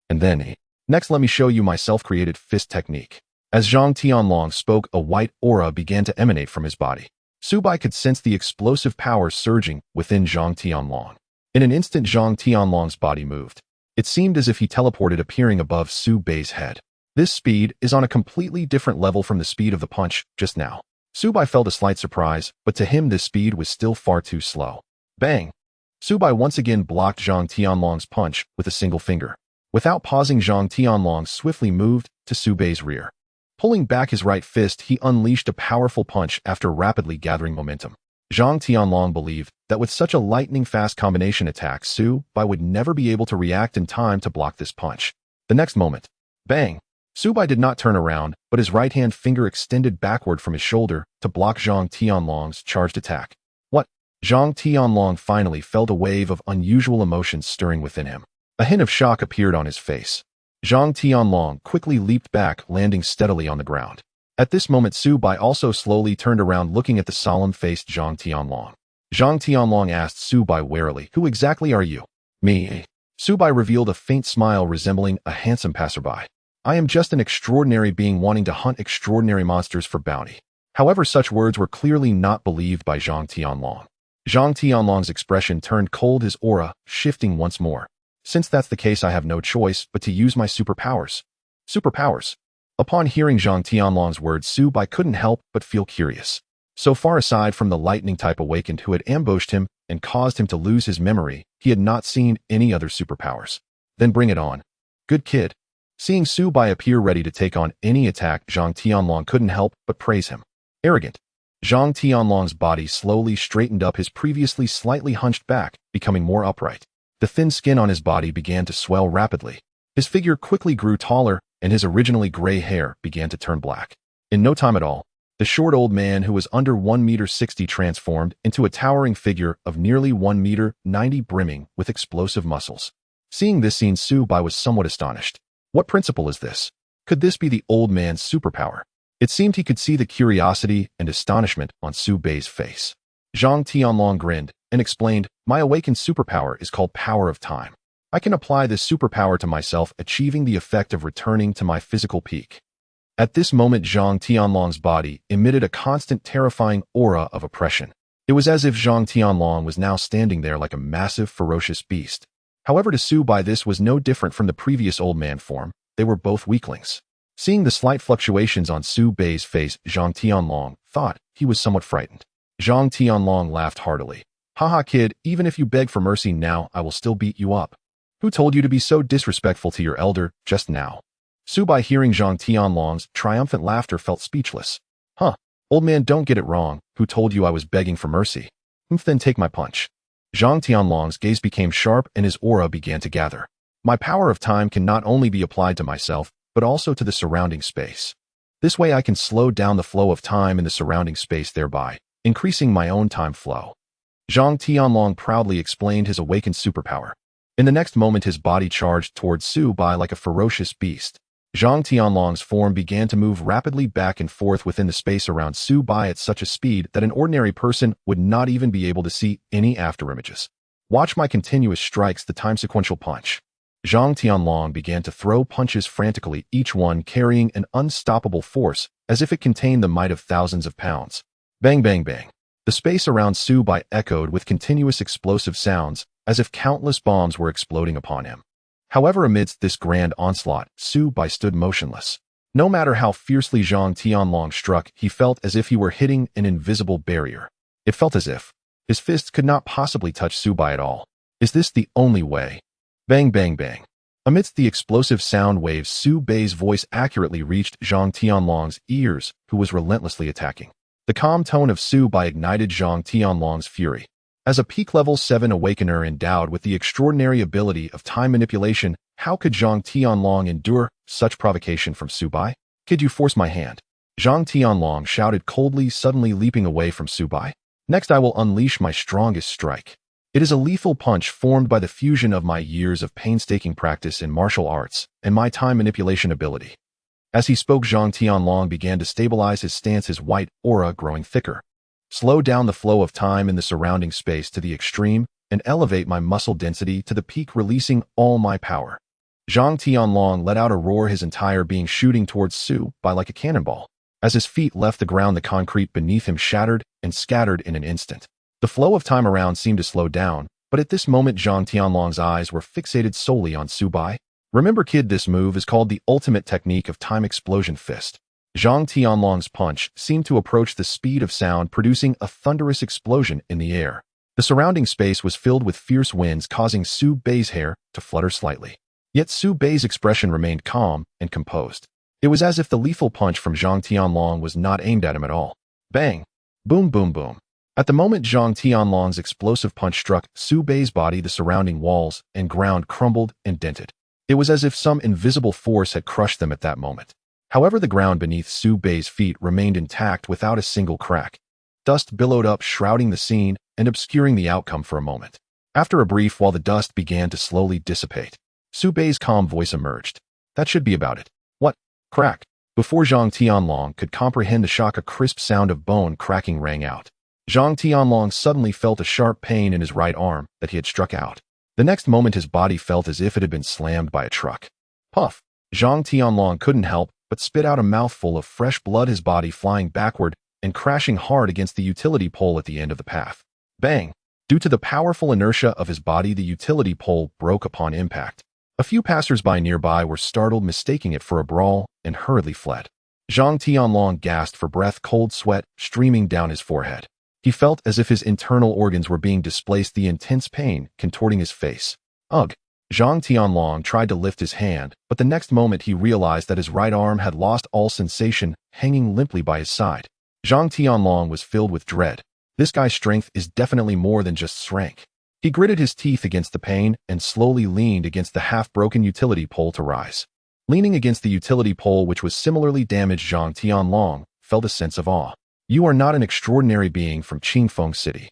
And then, next let me show you my self-created fist technique. As Zhang Tianlong spoke, a white aura began to emanate from his body. Su Bai could sense the explosive power surging within Zhang Tianlong. In an instant, Zhang Tianlong's body moved. It seemed as if he teleported, appearing above Su Bei's head. This speed is on a completely different level from the speed of the punch just now. Su Bei felt a slight surprise, but to him this speed was still far too slow. Bang! Su Bei once again blocked Zhang Tianlong's punch with a single finger. Without pausing, Zhang Tianlong swiftly moved to Su Bei's rear. Pulling back his right fist, he unleashed a powerful punch after rapidly gathering momentum. Zhang Tianlong believed that with such a lightning-fast combination attack, Su Bei would never be able to react in time to block this punch. The next moment, bang! Su Bei did not turn around, but his right-hand finger extended backward from his shoulder to block Zhang Tianlong's charged attack. What? Zhang Tianlong finally felt a wave of unusual emotions stirring within him. A hint of shock appeared on his face. Zhang Tianlong quickly leaped back, landing steadily on the ground. At this moment, Su Bei also slowly turned around, looking at the solemn-faced Zhang Tianlong. Zhang Tianlong asked Su Bei warily, "Who exactly are you?" "Me." Su Bei revealed a faint smile resembling a handsome passerby. "I am just an extraordinary being wanting to hunt extraordinary monsters for bounty." However, such words were clearly not believed by Zhang Tianlong. Zhang Tianlong's expression turned cold, his aura shifting once more. "Since that's the case, I have no choice but to use my superpowers." Superpowers? Upon hearing Zhang Tianlong's words, Su Bei couldn't help but feel curious. So far aside from the lightning-type awakened who had ambushed him and caused him to lose his memory, he had not seen any other superpowers. "Then bring it on. Good kid." Seeing Su Bei appear ready to take on any attack, Zhang Tianlong couldn't help but praise him. Arrogant. Zhang Tianlong's body slowly straightened up, his previously slightly hunched back becoming more upright. The thin skin on his body began to swell rapidly. His figure quickly grew taller, and his originally gray hair began to turn black. In no time at all, the short old man, who was under 1.60 m, transformed into a towering figure of nearly 1.90 m, brimming with explosive muscles. Seeing this scene, Su Bei was somewhat astonished. What principle is this? Could this be the old man's superpower? It seemed he could see the curiosity and astonishment on Su Bei's face. Zhang Tianlong grinned and explained, "My awakened superpower is called Power of Time. I can apply this superpower to myself, achieving the effect of returning to my physical peak." At this moment, Zhang Tianlong's body emitted a constant, terrifying aura of oppression. It was as if Zhang Tianlong was now standing there like a massive, ferocious beast. However, to Su Bei, this was no different from the previous old man form. They were both weaklings. Seeing the slight fluctuations on Su Bei's face, Zhang Tianlong thought he was somewhat frightened. Zhang Tianlong laughed heartily. "Haha, kid, even if you beg for mercy now, I will still beat you up. Who told you to be so disrespectful to your elder just now?" Su Bei, hearing Zhang Tianlong's triumphant laughter, felt speechless. "Huh, old man, don't get it wrong. Who told you I was begging for mercy? Then take my punch." Zhang Tianlong's gaze became sharp and his aura began to gather. "My power of time can not only be applied to myself, but also to the surrounding space. This way I can slow down the flow of time in the surrounding space, thereby increasing my own time flow." Zhang Tianlong proudly explained his awakened superpower. In the next moment, his body charged towards Su Bei like a ferocious beast. Zhang Tianlong's form began to move rapidly back and forth within the space around Su Bei at such a speed that an ordinary person would not even be able to see any afterimages. "Watch my continuous strikes, the time sequential punch." Zhang Tianlong began to throw punches frantically, each one carrying an unstoppable force, as if it contained the might of thousands of pounds. Bang, bang, bang. The space around Su Bei echoed with continuous explosive sounds, as if countless bombs were exploding upon him. However, amidst this grand onslaught, Su Bei stood motionless. No matter how fiercely Zhang Tianlong struck, he felt as if he were hitting an invisible barrier. It felt as if his fists could not possibly touch Su Bei at all. Is this the only way? Bang, bang, bang. Amidst the explosive sound waves, Su Bei's voice accurately reached Zhang Tianlong's ears, who was relentlessly attacking. The calm tone of Su Bei ignited Zhang Tianlong's fury. As a peak level 7 awakener endowed with the extraordinary ability of time manipulation, how could Zhang Tianlong endure such provocation from Su Bei? "Could you force my hand?" Zhang Tianlong shouted coldly, suddenly leaping away from Su Bei. "Next I will unleash my strongest strike. It is a lethal punch formed by the fusion of my years of painstaking practice in martial arts and my time manipulation ability." As he spoke, Zhang Tianlong began to stabilize his stance, his white aura growing thicker. "Slow down the flow of time in the surrounding space to the extreme and elevate my muscle density to the peak, releasing all my power." Zhang Tianlong let out a roar, his entire being shooting towards Su Bei like a cannonball. As his feet left the ground, the concrete beneath him shattered and scattered in an instant. The flow of time around seemed to slow down, But at this moment Zhang Tianlong's eyes were fixated solely on Su Bai. Remember kid, this move is called the ultimate technique of time explosion fist. Zhang Tianlong's punch seemed to approach the speed of sound, producing a thunderous explosion in the air. The surrounding space was filled with fierce winds, causing Su Bai's hair to flutter slightly. Yet Su Bai's expression remained calm and composed. It was as if the lethal punch from Zhang Tianlong was not aimed at him at all. Bang! Boom boom boom. At the moment Zhang Tianlong's explosive punch struck Su Bai's body, the surrounding walls and ground crumbled and dented. It was as if some invisible force had crushed them at that moment. However, the ground beneath Su Bai's feet remained intact without a single crack. Dust billowed up, shrouding the scene and obscuring the outcome for a moment. After a brief while the dust began to slowly dissipate, Su Bai's calm voice emerged. That should be about it. What? Crack. Before Zhang Tianlong could comprehend the shock, a crisp sound of bone cracking rang out. Zhang Tianlong suddenly felt a sharp pain in his right arm that he had struck out. The next moment his body felt as if it had been slammed by a truck. Puff! Zhang Tianlong couldn't help but spit out a mouthful of fresh blood, his body flying backward and crashing hard against the utility pole at the end of the path. Bang! Due to the powerful inertia of his body, the utility pole broke upon impact. A few passers-by nearby were startled, mistaking it for a brawl, and hurriedly fled. Zhang Tianlong gasped for breath, cold sweat streaming down his forehead. He felt as if his internal organs were being displaced, the intense pain contorting his face. Ugh! Zhang Tianlong tried to lift his hand, but the next moment he realized that his right arm had lost all sensation, hanging limply by his side. Zhang Tianlong was filled with dread. This guy's strength is definitely more than just rank. He gritted his teeth against the pain and slowly leaned against the half-broken utility pole to rise. Leaning against the utility pole, which was similarly damaged, Zhang Tianlong felt a sense of awe. You are not an extraordinary being from Qingfeng City.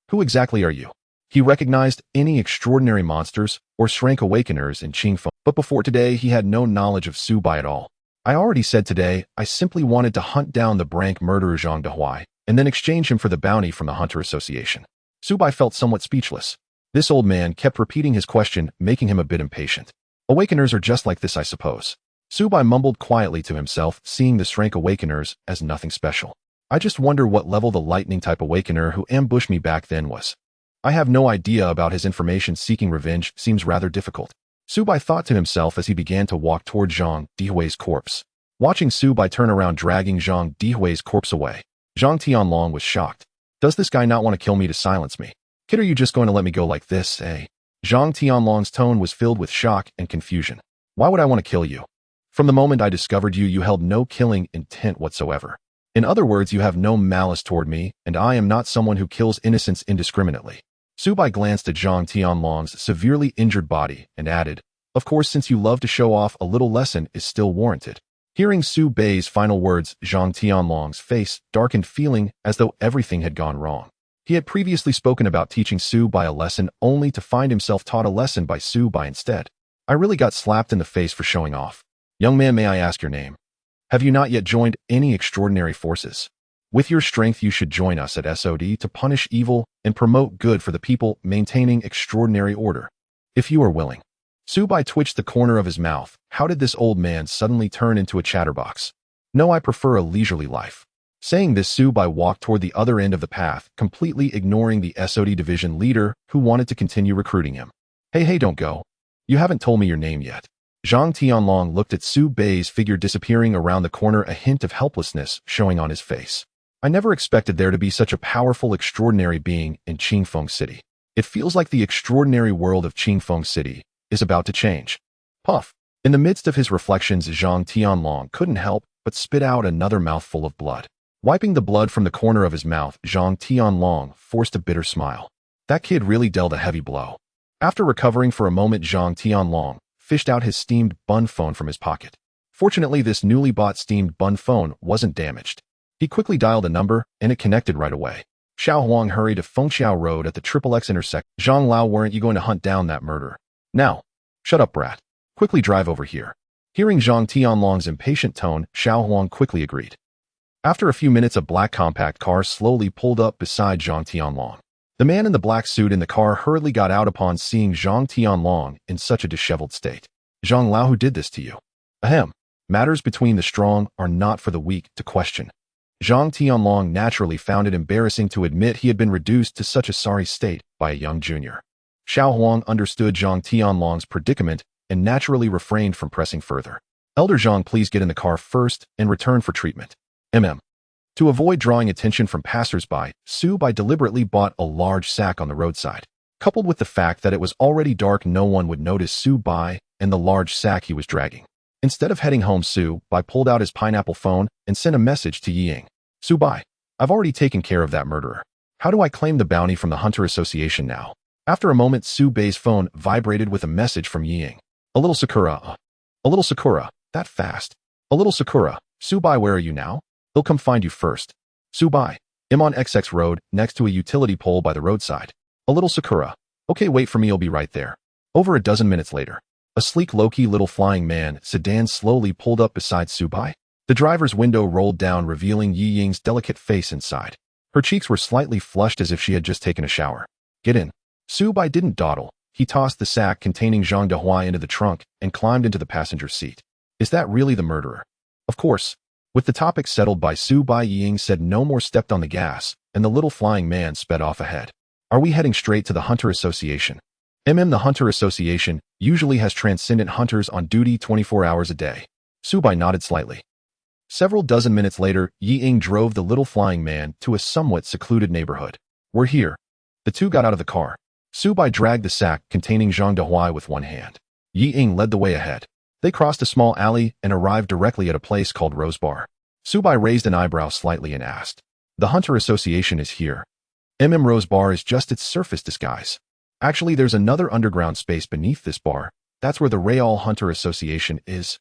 Who exactly are you? He recognized any extraordinary monsters or rank awakeners in Qingfeng, but before today he had no knowledge of Su Bai at all. I already said today I simply wanted to hunt down the rank murderer Zhang Dehuai and then exchange him for the bounty from the Hunter Association. Su Bai felt somewhat speechless. This old man kept repeating his question, making him a bit impatient. Awakeners are just like this, I suppose. Su Bai mumbled quietly to himself, seeing the rank awakeners as nothing special. I just wonder what level the lightning-type awakener who ambushed me back then was. I have no idea about his information. Seeking revenge seems rather difficult. Su Bai thought to himself as he began to walk toward Zhang Dehuai's corpse. Watching Su Bai turn around dragging Zhang Dehuai's corpse away, Zhang Tianlong was shocked. Does this guy not want to kill me to silence me? Kid, are you just going to let me go like this, eh? Zhang Tianlong's tone was filled with shock and confusion. Why would I want to kill you? From the moment I discovered you, you held no killing intent whatsoever. In other words, you have no malice toward me, and I am not someone who kills innocents indiscriminately. Su Bai glanced at Zhang Tianlong's severely injured body and added, of course, since you love to show off, a little lesson is still warranted. Hearing Su Bai's final words, Zhang Tianlong's face darkened, feeling as though everything had gone wrong. He had previously spoken about teaching Su Bai a lesson, only to find himself taught a lesson by Su Bai instead. I really got slapped in the face for showing off. Young man, may I ask your name? Have you not yet joined any extraordinary forces? With your strength, you should join us at SOD to punish evil and promote good for the people, maintaining extraordinary order. If you are willing. Su Bai twitched the corner of his mouth. How did this old man suddenly turn into a chatterbox? No, I prefer a leisurely life. Saying this, Su Bai walked toward the other end of the path, completely ignoring the SOD division leader who wanted to continue recruiting him. Hey, don't go. You haven't told me your name yet. Zhang Tianlong looked at Su Bai's figure disappearing around the corner, a hint of helplessness showing on his face. I never expected there to be such a powerful, extraordinary being in Qingfeng City. It feels like the extraordinary world of Qingfeng City is about to change. Puff. In the midst of his reflections, Zhang Tianlong couldn't help but spit out another mouthful of blood. Wiping the blood from the corner of his mouth, Zhang Tianlong forced a bitter smile. That kid really dealt a heavy blow. After recovering for a moment, Zhang Tianlong fished out his steamed bun phone from his pocket. Fortunately, this newly bought steamed bun phone wasn't damaged. He quickly dialed a number, and it connected right away. Xiao Huang hurried to Fengxiao Road at the XXX intersection. Zhang Lao, weren't you going to hunt down that murderer? Now. Shut up, brat. Quickly drive over here. Hearing Zhang Tianlong's impatient tone, Xiao Huang quickly agreed. After a few minutes, a black compact car slowly pulled up beside Zhang Tianlong. The man in the black suit in the car hurriedly got out upon seeing Zhang Tianlong in such a disheveled state. Zhang Lao, who did this to you? Ahem. Matters between the strong are not for the weak to question. Zhang Tianlong naturally found it embarrassing to admit he had been reduced to such a sorry state by a young junior. Xiao Huang understood Zhang Tianlong's predicament and naturally refrained from pressing further. Elder Zhang, please get in the car first and return for treatment. To avoid drawing attention from passers-by, Su Bai deliberately bought a large sack on the roadside. Coupled with the fact that it was already dark, no one would notice Su Bai and the large sack he was dragging. Instead of heading home, Su Bai pulled out his pineapple phone and sent a message to Ying. Su Bai, I've already taken care of that murderer. How do I claim the bounty from the Hunter Association now? After a moment, Su Bai's phone vibrated with a message from Ying. A little Sakura. That fast. A little Sakura. Su Bai, where are you now? He'll come find you first. Su Bai, I'm on XX Road, next to a utility pole by the roadside. A little Sakura. Okay, wait for me, I'll be right there. Over a dozen minutes later, a sleek low-key little flying man sedan slowly pulled up beside Su Bai. The driver's window rolled down, revealing Yi Ying's delicate face inside. Her cheeks were slightly flushed as if she had just taken a shower. Get in. Su Bai didn't dawdle. He tossed the sack containing Zhang Dehua into the trunk and climbed into the passenger seat. Is that really the murderer? Of course. With the topic settled by Su Bai, Yi Ying said no more, stepped on the gas, and the little flying man sped off ahead. Are we heading straight to the Hunter Association? The Hunter Association usually has transcendent hunters on duty 24 hours a day. Su Bai nodded slightly. Several dozen minutes later, Yi Ying drove the little flying man to a somewhat secluded neighborhood. We're here. The two got out of the car. Su Bai dragged the sack containing Zhang Dehua with one hand. Yi Ying led the way ahead. They crossed a small alley and arrived directly at a place called Rose Bar. Su Bai raised an eyebrow slightly and asked, The Hunter Association is here. Rose Bar is just its surface disguise. Actually, there's another underground space beneath this bar. That's where the Real Hunter Association is.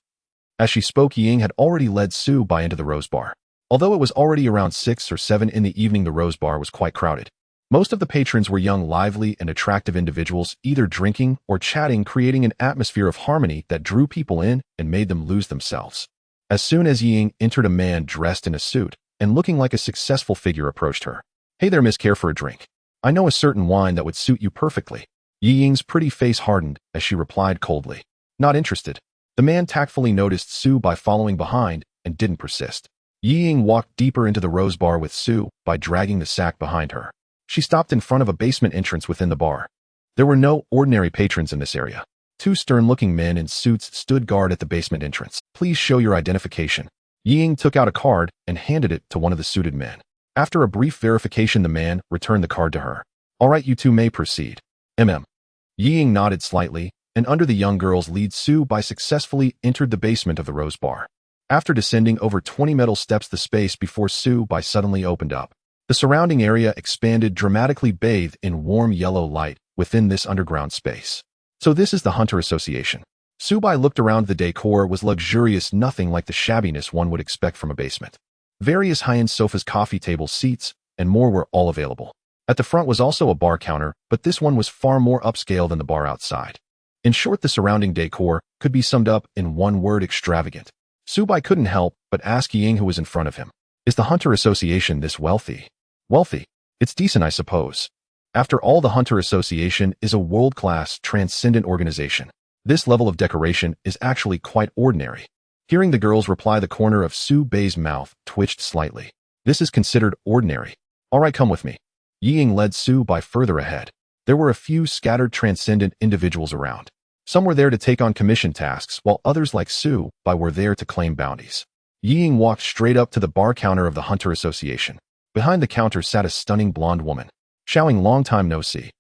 As she spoke, Yi Ying had already led Su Bai into the Rose Bar. Although it was already around 6 or 7 in the evening, the Rose Bar was quite crowded. Most of the patrons were young, lively, and attractive individuals, either drinking or chatting, creating an atmosphere of harmony that drew people in and made them lose themselves. As soon as Yi Ying entered, a man dressed in a suit and looking like a successful figure approached her. Hey there, miss, care for a drink? I know a certain wine that would suit you perfectly. Yi Ying's pretty face hardened as she replied coldly. Not interested. The man tactfully noticed Su Bai following behind and didn't persist. Yi Ying walked deeper into the Rose Bar with Su Bai dragging the sack behind her. She stopped in front of a basement entrance within the bar. There were no ordinary patrons in this area. 2 stern-looking men in suits stood guard at the basement entrance. Please show your identification. Yi Ying took out a card and handed it to one of the suited men. After a brief verification, the man returned the card to her. All right, you two may proceed. Yi Ying nodded slightly, and under the young girl's lead, Su Bai successfully entered the basement of the Rose Bar. After descending over 20 metal steps, the space before Su Bai suddenly opened up. The surrounding area expanded, dramatically bathed in warm yellow light within this underground space. So this is the Hunter Association. Su Bai looked around. The decor was luxurious, nothing like the shabbiness one would expect from a basement. Various high-end sofas, coffee tables, seats, and more were all available. At the front was also a bar counter, but this one was far more upscale than the bar outside. In short, the surrounding decor could be summed up in one word: extravagant. Su Bai couldn't help but ask Yi Ying, who was in front of him, Is the Hunter Association this wealthy? Wealthy. It's decent, I suppose. After all, the Hunter Association is a world-class, transcendent organization. This level of decoration is actually quite ordinary. Hearing the girl's reply, the corner of Su Bai's mouth twitched slightly. This is considered ordinary. All right, come with me. Yi Ying led Su Bai further ahead. There were a few scattered transcendent individuals around. Some were there to take on commission tasks, while others like Su Bai were there to claim bounties. Yi Ying walked straight up to the bar counter of the Hunter Association. Behind the counter sat a stunning blonde woman. Xiaoying, long time no see.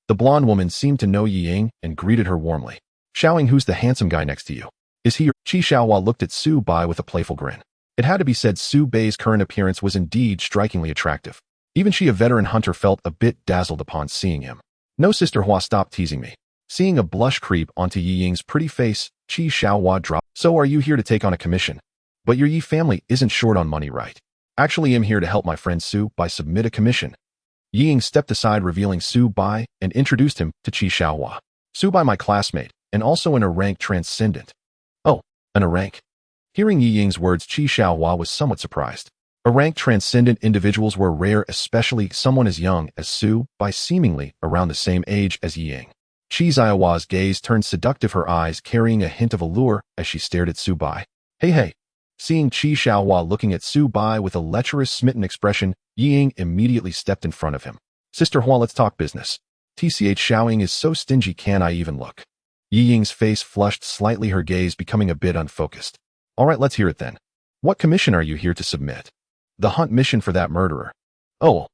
The blonde woman seemed to know Yi Ying and greeted her warmly. Xiaoying, who's the handsome guy next to you? Is he? Qi Xiaohua looked at Su Bai with a playful grin. It had to be said, Su Bai's current appearance was indeed strikingly attractive. Even she, a veteran hunter, felt a bit dazzled upon seeing him. No, Sister Hua, stop teasing me. Seeing a blush creep onto Yi Ying's pretty face, Qi Xiaohua dropped. So are you here to take on a commission? But your Yi family isn't short on money, right? Actually, I'm here to help my friend Su Bai submit a commission. Yi Ying stepped aside, revealing Su Bai, and introduced him to Qi Xiaohua. Su Bai, my classmate, and also in a rank transcendent. Oh, in a rank? Hearing Yi Ying's words, Qi Xiaohua was somewhat surprised. A rank transcendent individuals were rare, especially someone as young as Su Bai, seemingly around the same age as Yi Ying. Qi Xiaohua's gaze turned seductive, her eyes carrying a hint of allure as she stared at Su Bai. Hey. Seeing Qi Xiaohua looking at Su Bai with a lecherous, smitten expression, Yi Ying immediately stepped in front of him. Sister Hua, let's talk business. TCH Xiaoying is so stingy, can I even look? Yi Ying's face flushed slightly, her gaze becoming a bit unfocused. Alright, let's hear it then. What commission are you here to submit? The hunt mission for that murderer. Oh.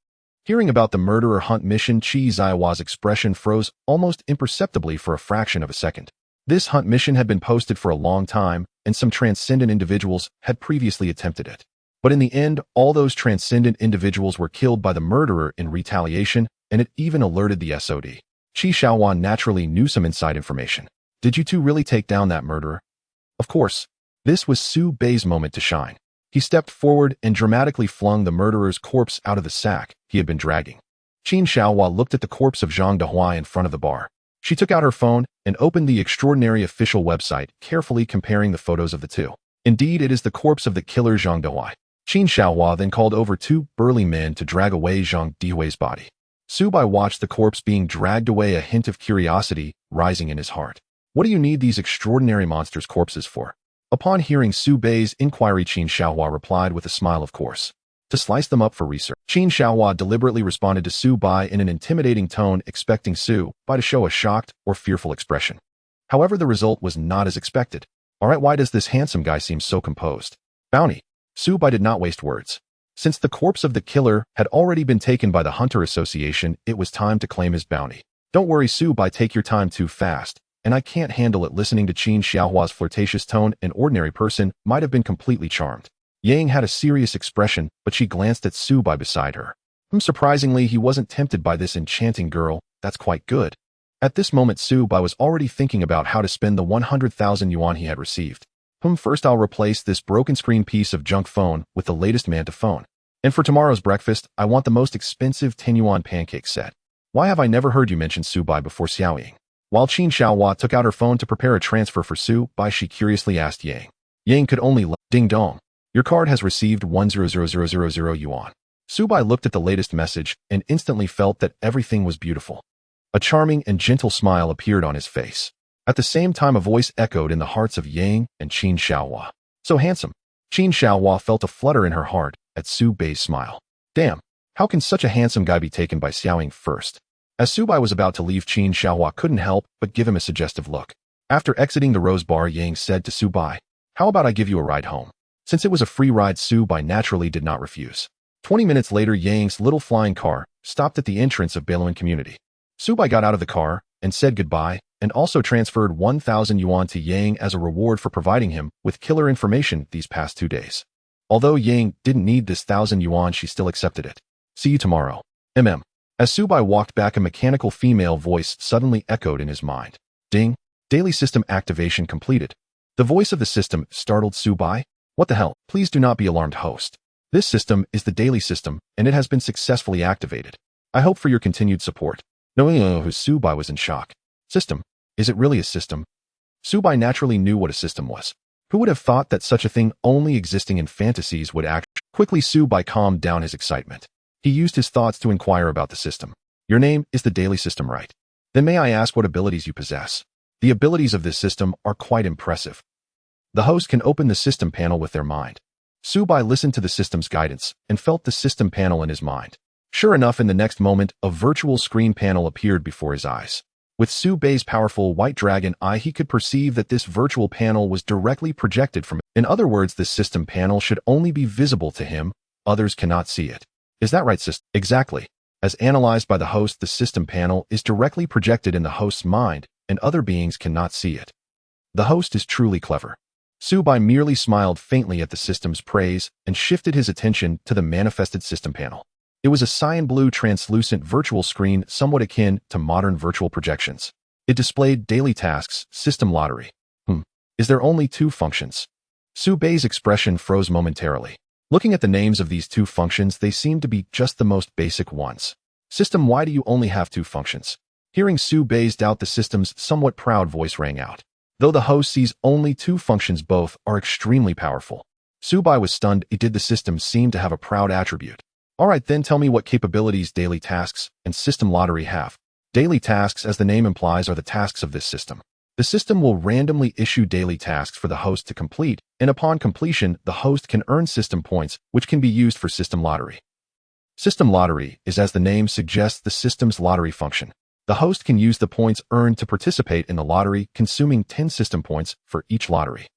Hearing about the murderer hunt mission, Qi Zaihua's expression froze almost imperceptibly for a fraction of a second. This hunt mission had been posted for a long time, and some transcendent individuals had previously attempted it. But in the end, all those transcendent individuals were killed by the murderer in retaliation, and it even alerted the SOD. Qi Xiaohuan naturally knew some inside information. Did you two really take down that murderer? Of course. This was Su Bei's moment to shine. He stepped forward and dramatically flung the murderer's corpse out of the sack he had been dragging. Qin Xiaohua looked at the corpse of Zhang Dehua in front of the bar. She took out her phone and opened the extraordinary official website, carefully comparing the photos of the two. Indeed, it is the corpse of the killer Zhang Dehua. Qin Xiaohua then called over two burly men to drag away Zhang Dehui's body. Su Bai watched the corpse being dragged away, a hint of curiosity rising in his heart. What do you need these extraordinary monsters' corpses for? Upon hearing Su Bei's inquiry, Qin Xiaohua replied with a smile, of course. To slice them up for research. Qin Xiaohua deliberately responded to Su Bai in an intimidating tone, expecting Su Bai to show a shocked or fearful expression. However, the result was not as expected. Alright, why does this handsome guy seem so composed? Bounty. Su Bai did not waste words. Since the corpse of the killer had already been taken by the Hunter Association, it was time to claim his bounty. Don't worry, Su Bai, take your time too fast, and I can't handle it. Listening to Qin Xiaohua's flirtatious tone, an ordinary person might have been completely charmed. Yang had a serious expression, but she glanced at Su Bai beside her. Surprisingly, he wasn't tempted by this enchanting girl. That's quite good. At this moment, Su Bai was already thinking about how to spend the 100,000 yuan he had received. First I'll replace this broken screen piece of junk phone with the latest Manta phone. And for tomorrow's breakfast, I want the most expensive 10 yuan pancake set. Why have I never heard you mention Su Bai before, Xiaoying? While Qin Xiaohua took out her phone to prepare a transfer for Su Bai, she curiously asked Yang. Yang could only ding dong. Your card has received 100,000 yuan. Su Bai looked at the latest message and instantly felt that everything was beautiful. A charming and gentle smile appeared on his face. At the same time, a voice echoed in the hearts of Yang and Qin Xiaohua. So handsome. Qin Xiaohua felt a flutter in her heart at Su Bei's smile. Damn, how can such a handsome guy be taken by Xiaoying first? As Su Bai was about to leave, Qin Xiaohua couldn't help but give him a suggestive look. After exiting the Rose Bar, Yang said to Su Bai, how about I give you a ride home? Since it was a free ride, Su Bai naturally did not refuse. 20 minutes later, Yang's little flying car stopped at the entrance of Bailuan community. Su Bai got out of the car and said goodbye, and also transferred 1,000 yuan to Yang as a reward for providing him with killer information these past 2 days. Although Yang didn't need this 1,000 yuan, she still accepted it. See you tomorrow. As Su Bai walked back, a mechanical female voice suddenly echoed in his mind. Ding. Daily system activation completed. The voice of the system startled Su Bai. What the hell? Please do not be alarmed, host. This system is the daily system, and it has been successfully activated. I hope for your continued support. No, Su Bai was in shock. System? Is it really a system? Su Bai naturally knew what a system was. Who would have thought that such a thing only existing in fantasies would act? Quickly, Su Bai calmed down his excitement. He used his thoughts to inquire about the system. Your name is the daily system, right? Then may I ask what abilities you possess? The abilities of this system are quite impressive. The host can open the system panel with their mind. Su Bai listened to the system's guidance and felt the system panel in his mind. Sure enough, in the next moment, a virtual screen panel appeared before his eyes. With Su Bei's powerful white dragon eye, he could perceive that this virtual panel was directly projected from him. In other words, this system panel should only be visible to him. Others cannot see it. Is that right, system? Exactly. As analyzed by the host, the system panel is directly projected in the host's mind, and other beings cannot see it. The host is truly clever. Su Bai merely smiled faintly at the system's praise and shifted his attention to the manifested system panel. It was a cyan blue translucent virtual screen somewhat akin to modern virtual projections. It displayed daily tasks, system lottery. Is there only 2 functions? Su Bei's expression froze momentarily. Looking at the names of these 2 functions, they seemed to be just the most basic ones. System, why do you only have 2 functions? Hearing Su Bei's doubt, the system's somewhat proud voice rang out. Though the host sees only 2 functions, both are extremely powerful. Su Bai was stunned. Did the system seem to have a proud attribute? Alright, then tell me what capabilities daily tasks and system lottery have. Daily tasks, as the name implies, are the tasks of this system. The system will randomly issue daily tasks for the host to complete, and upon completion, the host can earn system points, which can be used for system lottery. System lottery is, as the name suggests, the system's lottery function. The host can use the points earned to participate in the lottery, consuming 10 system points for each lottery.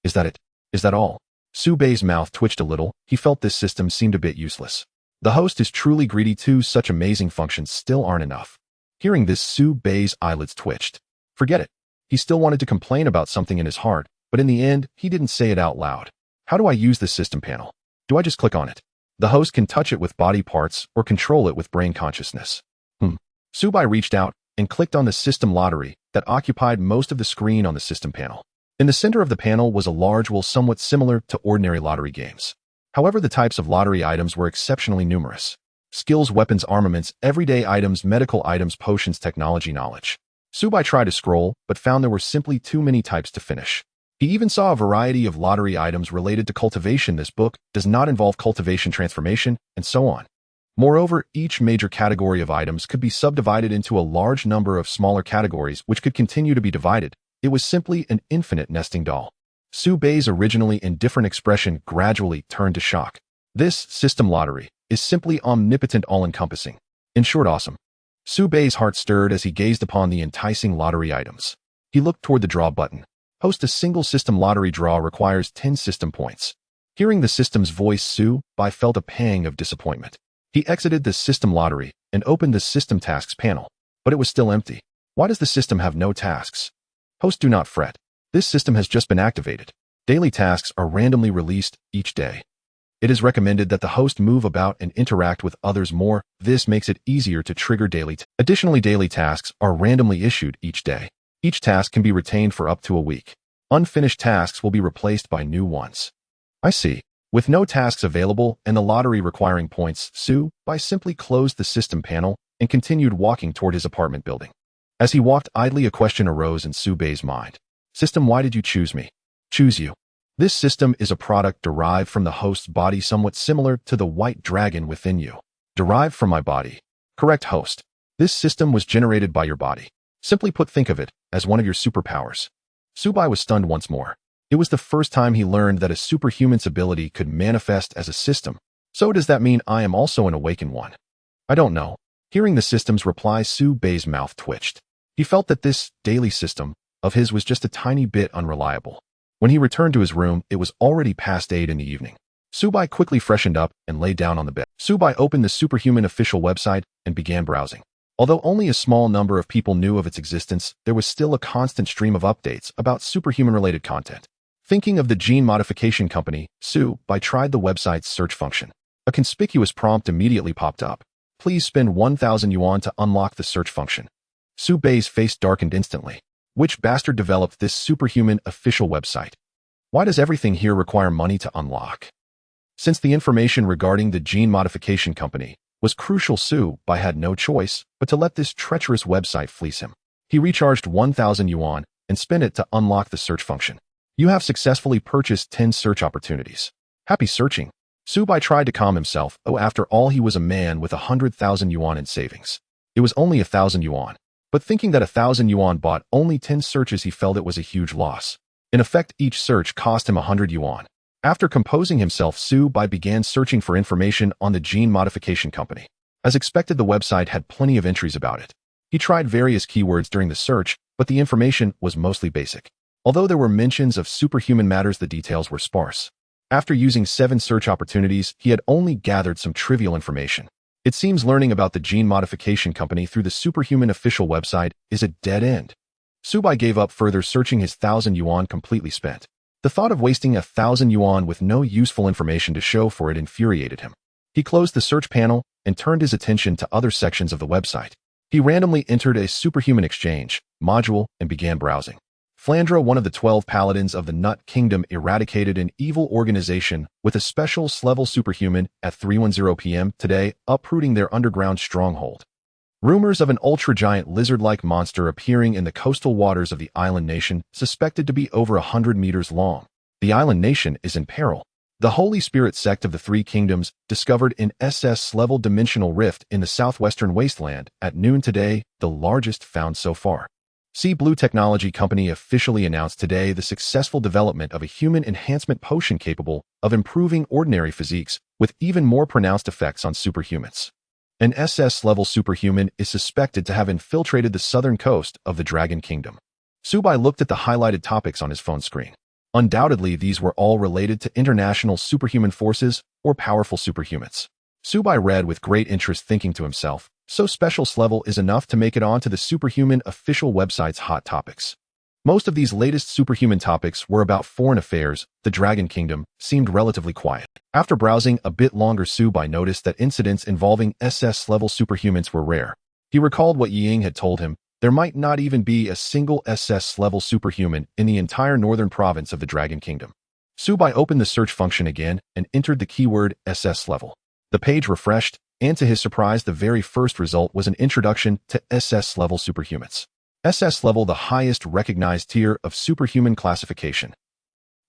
Is that it? Is that all? Su Bei's mouth twitched a little. He felt this system seemed a bit useless. The host is truly greedy too. Such amazing functions still aren't enough. Hearing this, Su Bei's eyelids twitched. Forget it. He still wanted to complain about something in his heart, but in the end, he didn't say it out loud. How do I use this system panel? Do I just click on it? The host can touch it with body parts or control it with brain consciousness. Su Bei reached out and clicked on the system lottery that occupied most of the screen on the system panel. In the center of the panel was a large wheel somewhat similar to ordinary lottery games. However, the types of lottery items were exceptionally numerous. Skills, weapons, armaments, everyday items, medical items, potions, technology, knowledge. Su Bei tried to scroll, but found there were simply too many types to finish. He even saw a variety of lottery items related to cultivation. This book does not involve cultivation, transformation, and so on. Moreover, each major category of items could be subdivided into a large number of smaller categories which could continue to be divided. It was simply an infinite nesting doll. Su Bei's originally indifferent expression gradually turned to shock. This system lottery is simply omnipotent, all-encompassing. In short, awesome. Su Bei's heart stirred as he gazed upon the enticing lottery items. He looked toward the draw button. Host a single system lottery draw requires 10 system points. Hearing the system's voice, Su Bei felt a pang of disappointment. He exited the system lottery and opened the system tasks panel, but it was still empty. Why does the system have no tasks? Host, do not fret. This system has just been activated. Daily tasks are randomly released each day. It is recommended that the host move about and interact with others more. This makes it easier to trigger daily tasks. Additionally, daily tasks are randomly issued each day. Each task can be retained for up to a week. Unfinished tasks will be replaced by new ones. I see. With no tasks available and the lottery requiring points, Su Bei simply closed the system panel and continued walking toward his apartment building. As he walked idly, a question arose in Su Bei's mind. System, why did you choose me? Choose you. This system is a product derived from the host's body, somewhat similar to the white dragon within you. Derived from my body. Correct, host. This system was generated by your body. Simply put, think of it as one of your superpowers. Su Bei was stunned once more. It was the first time he learned that a superhuman's ability could manifest as a system. So does that mean I am also an awakened one? I don't know. Hearing the system's reply, Su Bei's mouth twitched. He felt that this daily system of his was just a tiny bit unreliable. When he returned to his room, it was already past 8 in the evening. Su Bei quickly freshened up and lay down on the bed. Su Bei opened the Superhuman official website and began browsing. Although only a small number of people knew of its existence, there was still a constant stream of updates about superhuman-related content. Thinking of the gene modification company, Su Bei tried the website's search function. A conspicuous prompt immediately popped up. Please spend 1,000 yuan to unlock the search function. Su Bei's face darkened instantly. Which bastard developed this superhuman official website? Why does everything here require money to unlock? Since the information regarding the gene modification company was crucial, Su Bei had no choice but to let this treacherous website fleece him. He recharged 1,000 yuan and spent it to unlock the search function. You have successfully purchased 10 search opportunities. Happy searching. Su Bei tried to calm himself. Oh, after all, he was a man with 100,000 yuan in savings. It was only 1,000 yuan. But thinking that 1,000 yuan bought only 10 searches, he felt it was a huge loss. In effect, each search cost him 100 yuan. After composing himself, Su Bei began searching for information on the gene modification company. As expected, the website had plenty of entries about it. He tried various keywords during the search, but the information was mostly basic. Although there were mentions of superhuman matters, the details were sparse. After using 7 search opportunities, he had only gathered some trivial information. It seems learning about the gene modification company through the superhuman official website is a dead end. Su Bei gave up, further searching, his 1,000 yuan completely spent. The thought of wasting 1,000 yuan with no useful information to show for it infuriated him. He closed the search panel and turned his attention to other sections of the website. He randomly entered a superhuman exchange module and began browsing. Flandra, one of the 12 paladins of the Nut Kingdom, eradicated an evil organization with a special level superhuman at 3:10 p.m. today, uprooting their underground stronghold. Rumors of an ultra-giant lizard-like monster appearing in the coastal waters of the island nation, suspected to be over 100 meters long. The island nation is in peril. The Holy Spirit sect of the Three Kingdoms discovered an SS-level dimensional rift in the southwestern wasteland at noon today, the largest found so far. Sea Blue Technology Company officially announced today the successful development of a human enhancement potion capable of improving ordinary physiques with even more pronounced effects on superhumans. An SS-level superhuman is suspected to have infiltrated the southern coast of the Dragon Kingdom. Subai looked at the highlighted topics on his phone screen. Undoubtedly, these were all related to international superhuman forces or powerful superhumans. Subai read with great interest, thinking to himself, so special level is enough to make it onto the superhuman official website's hot topics. Most of these latest superhuman topics were about foreign affairs. The Dragon Kingdom seemed relatively quiet. After browsing a bit longer, Subai noticed that incidents involving SS-level superhumans were rare. He recalled what Ying had told him. There might not even be a single SS-level superhuman in the entire northern province of the Dragon Kingdom. Subai opened the search function again and entered the keyword SS-level. The page refreshed, and to his surprise, the very first result was an introduction to SS-level superhumans. SS-level, the highest recognized tier of superhuman classification.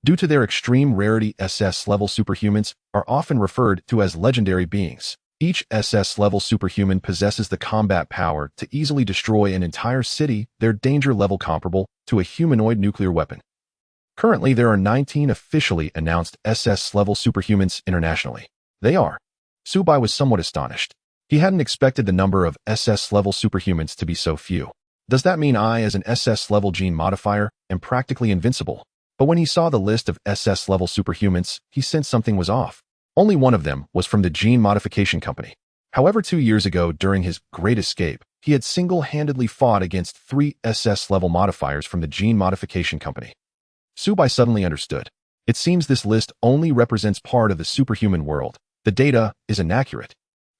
Due to their extreme rarity, SS-level superhumans are often referred to as legendary beings. Each SS-level superhuman possesses the combat power to easily destroy an entire city, their danger level comparable to a humanoid nuclear weapon. Currently, there are 19 officially announced SS-level superhumans internationally. They are. Subai was somewhat astonished. He hadn't expected the number of SS-level superhumans to be so few. Does that mean I, as an SS-level gene modifier, am practically invincible? But when he saw the list of SS-level superhumans, he sensed something was off. Only one of them was from the Gene Modification Company. However, 2 years ago, during his Great Escape, he had single-handedly fought against 3 SS-level modifiers from the Gene Modification Company. Subai suddenly understood. It seems this list only represents part of the superhuman world. The data is inaccurate.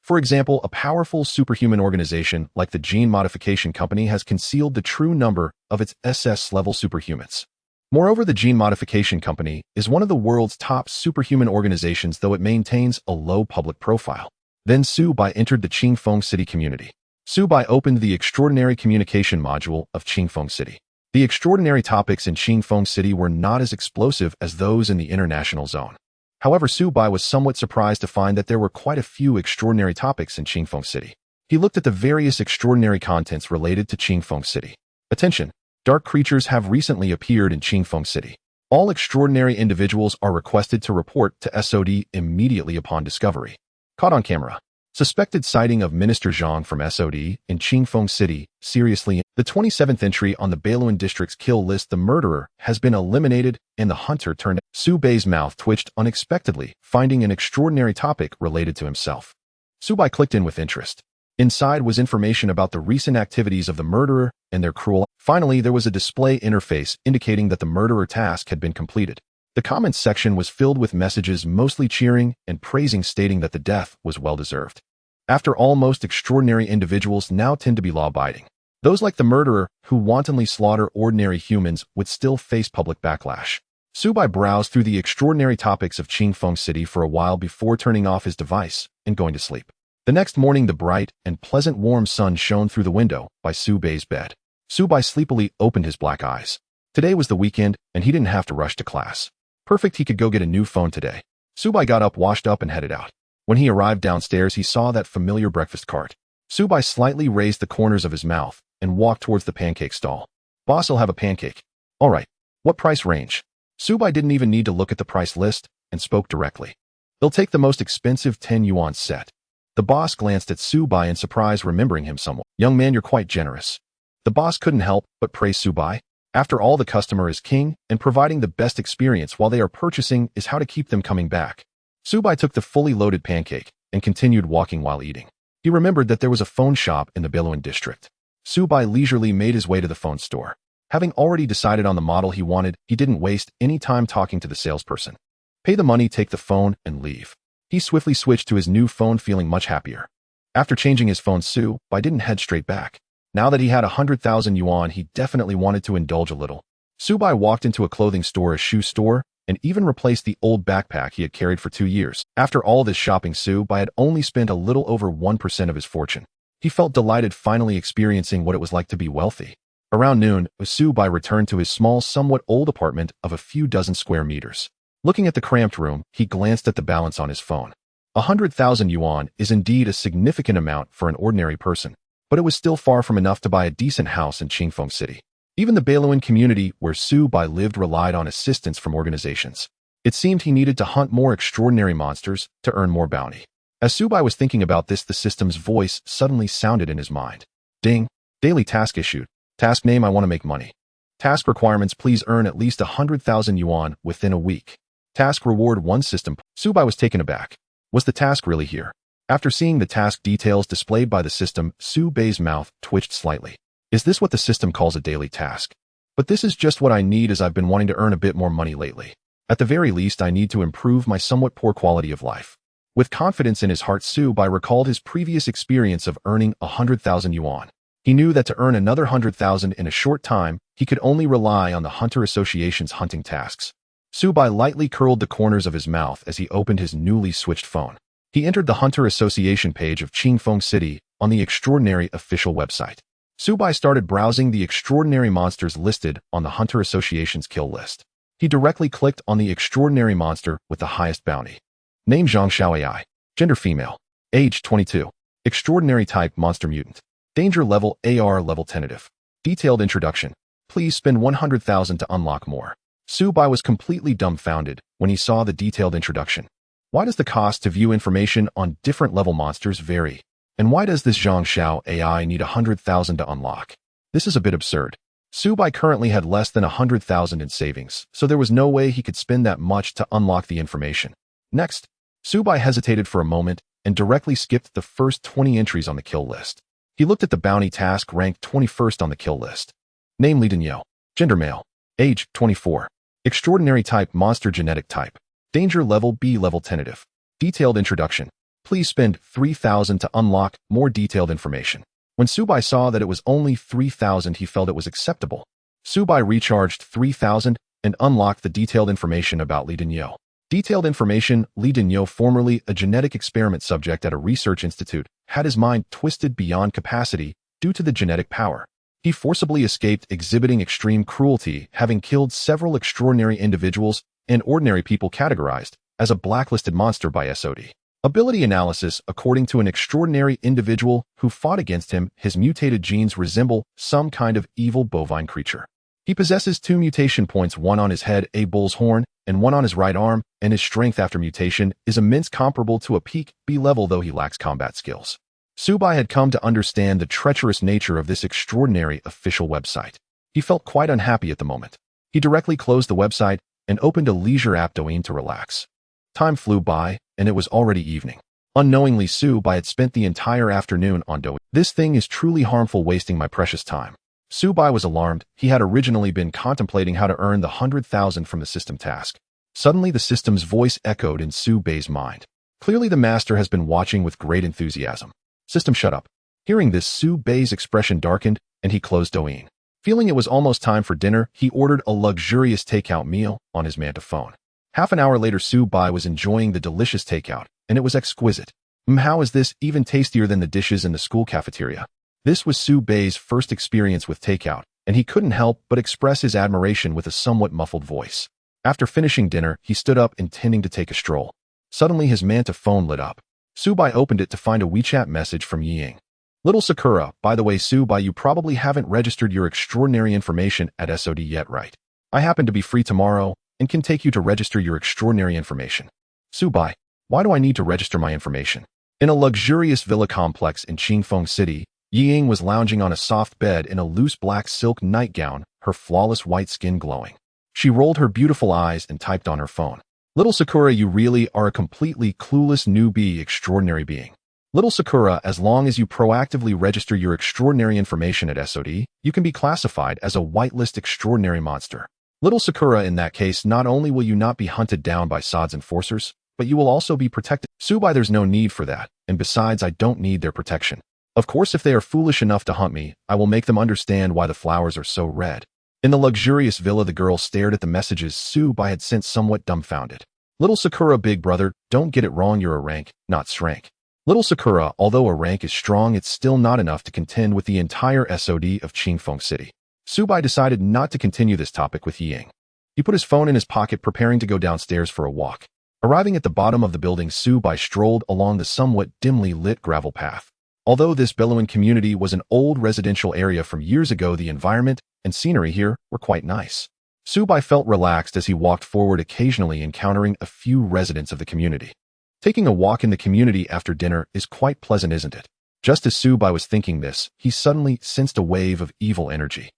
For example, a powerful superhuman organization like the Gene Modification Company has concealed the true number of its SS-level superhumans. Moreover, the Gene Modification Company is one of the world's top superhuman organizations, though it maintains a low public profile. Then Subai entered the Qingfeng City community. Subai opened the Extraordinary Communication module of Qingfeng City. The extraordinary topics in Qingfeng City were not as explosive as those in the international zone. However, Subai was somewhat surprised to find that there were quite a few extraordinary topics in Qingfeng City. He looked at the various extraordinary contents related to Qingfeng City. Attention! Dark creatures have recently appeared in Qingfeng City. All extraordinary individuals are requested to report to SOD immediately upon discovery. Caught on camera. Suspected sighting of Minister Zhang from SOD in Qingfeng City. Seriously, the 27th entry on the Beiluan district's kill list, the murderer has been eliminated and the hunter turned. Subai's mouth twitched unexpectedly, finding an extraordinary topic related to himself. Subai clicked in with interest. Inside was information about the recent activities of the murderer and their cruel. Finally, there was a display interface indicating that the murderer task had been completed. The comments section was filled with messages mostly cheering and praising, stating that the death was well-deserved. After all, most extraordinary individuals now tend to be law-abiding. Those like the murderer, who wantonly slaughter ordinary humans, would still face public backlash. Subai browsed through the extraordinary topics of Qingfeng City for a while before turning off his device and going to sleep. The next morning, the bright and pleasant warm sun shone through the window by Subai's bed. Subai sleepily opened his black eyes. Today was the weekend, and he didn't have to rush to class. Perfect, he could go get a new phone today. Subai got up, washed up, and headed out. When he arrived downstairs, he saw that familiar breakfast cart. Subai slightly raised the corners of his mouth and walked towards the pancake stall. Boss, will have a pancake. All right. What price range? Subai didn't even need to look at the price list and spoke directly. They'll take the most expensive 10 yuan set. The boss glanced at Subai in surprise, remembering him somewhat. Young man, you're quite generous. The boss couldn't help but praise Subai. After all, the customer is king, and providing the best experience while they are purchasing is how to keep them coming back. Subai took the fully loaded pancake and continued walking while eating. He remembered that there was a phone shop in the Beiluan district. Subai leisurely made his way to the phone store. Having already decided on the model he wanted, he didn't waste any time talking to the salesperson. Pay the money, take the phone, and leave. He swiftly switched to his new phone, feeling much happier. After changing his phone, Subai didn't head straight back. Now that he had 100,000 yuan, he definitely wanted to indulge a little. Subai walked into a clothing store, a shoe store, and even replaced the old backpack he had carried for 2 years. After all this shopping, Subai had only spent a little over 1% of his fortune. He felt delighted, finally experiencing what it was like to be wealthy. Around noon, Subai returned to his small, somewhat old apartment of a few dozen square meters. Looking at the cramped room, he glanced at the balance on his phone. 100,000 yuan is indeed a significant amount for an ordinary person, but it was still far from enough to buy a decent house in Qingfeng City. Even the Beiluan community where Subai lived relied on assistance from organizations. It seemed he needed to hunt more extraordinary monsters to earn more bounty. As Subai was thinking about this, the system's voice suddenly sounded in his mind. Ding. Daily task issued. Task name: I want to make money. Task requirements: please earn at least 100,000 yuan within a week. Task reward: 1 system. Subai was taken aback. Was the task really here? After seeing the task details displayed by the system, Subai's mouth twitched slightly. Is this what the system calls a daily task? But this is just what I need, as I've been wanting to earn a bit more money lately. At the very least, I need to improve my somewhat poor quality of life. With confidence in his heart, Subai recalled his previous experience of earning 100,000 yuan. He knew that to earn another 100,000 in a short time, he could only rely on the Hunter Association's hunting tasks. Subai lightly curled the corners of his mouth as he opened his newly switched phone. He entered the Hunter Association page of Qingfeng City on the Extraordinary official website. Subai started browsing the extraordinary monsters listed on the Hunter Association's kill list. He directly clicked on the extraordinary monster with the highest bounty. Name: Zhangxiao AI. Gender: female. Age: 22. Extraordinary type: monster mutant. Danger level: AR level tentative. Detailed introduction. Please spend 100,000 to unlock more. Subai was completely dumbfounded when he saw the detailed introduction. Why does the cost to view information on different level monsters vary? And why does this Zhangxiao AI need 100,000 to unlock? This is a bit absurd. Subai currently had less than 100,000 in savings, so there was no way he could spend that much to unlock the information. Next, Subai hesitated for a moment and directly skipped the first 20 entries on the kill list. He looked at the bounty task ranked 21st on the kill list. Name: Li Danyou. Gender: male. Age: 24. Extraordinary type: monster genetic type. Danger level: B level tentative. Detailed introduction. Please spend 3,000 to unlock more detailed information. When Subai saw that it was only 3,000, he felt it was acceptable. Subai recharged 3,000 and unlocked the detailed information about Li Danyou. Detailed information: Li Danyou, formerly a genetic experiment subject at a research institute, had his mind twisted beyond capacity due to the genetic power. He forcibly escaped exhibiting extreme cruelty, having killed several extraordinary individuals and ordinary people categorized as a blacklisted monster by SOD. Ability analysis: according to an extraordinary individual who fought against him, his mutated genes resemble some kind of evil bovine creature. He possesses 2 mutation points, one on his head, a bull's horn, and one on his right arm, and his strength after mutation is immense, comparable to a peak B level, though he lacks combat skills. Subai had come to understand the treacherous nature of this extraordinary official website. He felt quite unhappy at the moment. He directly closed the website and opened a leisure app Douyin to relax. Time flew by, and it was already evening. Unknowingly, Subai had spent the entire afternoon on Douyin. This thing is truly harmful, wasting my precious time. Subai was alarmed. He had originally been contemplating how to earn the 100,000 from the system task. Suddenly, the system's voice echoed in Subai's mind. Clearly, the master has been watching with great enthusiasm. System, shut up. Hearing this, Subai's expression darkened, and he closed Douyin. Feeling it was almost time for dinner, he ordered a luxurious takeout meal on his Manta phone. Half an hour later, Subai was enjoying the delicious takeout, and it was exquisite. How is this? Even tastier than the dishes in the school cafeteria. This was Subai's first experience with takeout, and he couldn't help but express his admiration with a somewhat muffled voice. After finishing dinner, he stood up, intending to take a stroll. Suddenly, his Manta phone lit up. Subai opened it to find a WeChat message from Ying. Little Sakura: by the way, Subai, you probably haven't registered your extraordinary information at SOD yet, right? I happen to be free tomorrow and can take you to register your extraordinary information. Subai: why do I need to register my information? In a luxurious villa complex in Qingfeng City, Ying was lounging on a soft bed in a loose black silk nightgown, her flawless white skin glowing. She rolled her beautiful eyes and typed on her phone. Little Sakura, you really are a completely clueless newbie extraordinary being. Little Sakura, as long as you proactively register your extraordinary information at SOD, you can be classified as a whitelist extraordinary monster. Little Sakura, in that case, not only will you not be hunted down by SOD's enforcers, but you will also be protected. Subai: there's no need for that, and besides, I don't need their protection. Of course, if they are foolish enough to hunt me, I will make them understand why the flowers are so red. In the luxurious villa, the girl stared at the messages Subai had sent, somewhat dumbfounded. Little Sakura: big brother, don't get it wrong, you're a rank, not SSS-rank. Little Sakura: although a rank is strong, it's still not enough to contend with the entire SOD of Qingfeng City. Subai decided not to continue this topic with Ying. He put his phone in his pocket, preparing to go downstairs for a walk. Arriving at the bottom of the building, Subai strolled along the somewhat dimly lit gravel path. Although this Belouin community was an old residential area from years ago, the environment and scenery here were quite nice. Subai felt relaxed as he walked forward, occasionally encountering a few residents of the community. Taking a walk in the community after dinner is quite pleasant, isn't it? Just as Subai was thinking this, he suddenly sensed a wave of evil energy.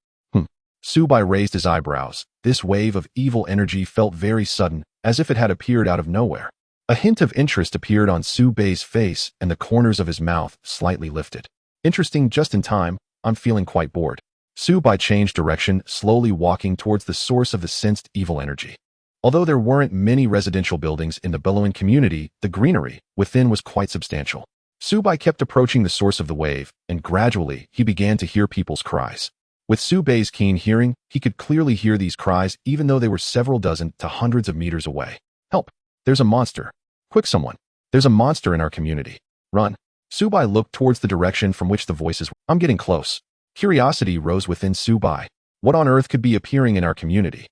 Subai raised his eyebrows. This wave of evil energy felt very sudden, as if it had appeared out of nowhere. A hint of interest appeared on Subai's face, and the corners of his mouth slightly lifted. Interesting, just in time. I'm feeling quite bored. Subai changed direction, slowly walking towards the source of the sensed evil energy. Although there weren't many residential buildings in the billowing community, the greenery within was quite substantial. Subai kept approaching the source of the wave, and gradually he began to hear people's cries. With Subai's keen hearing, he could clearly hear these cries even though they were several dozen to hundreds of meters away. Help! There's a monster! Quick someone! There's a monster in our community! Run! Subai looked towards the direction from which the voices were. I'm getting close. Curiosity rose within Subai. What on earth could be appearing in our community?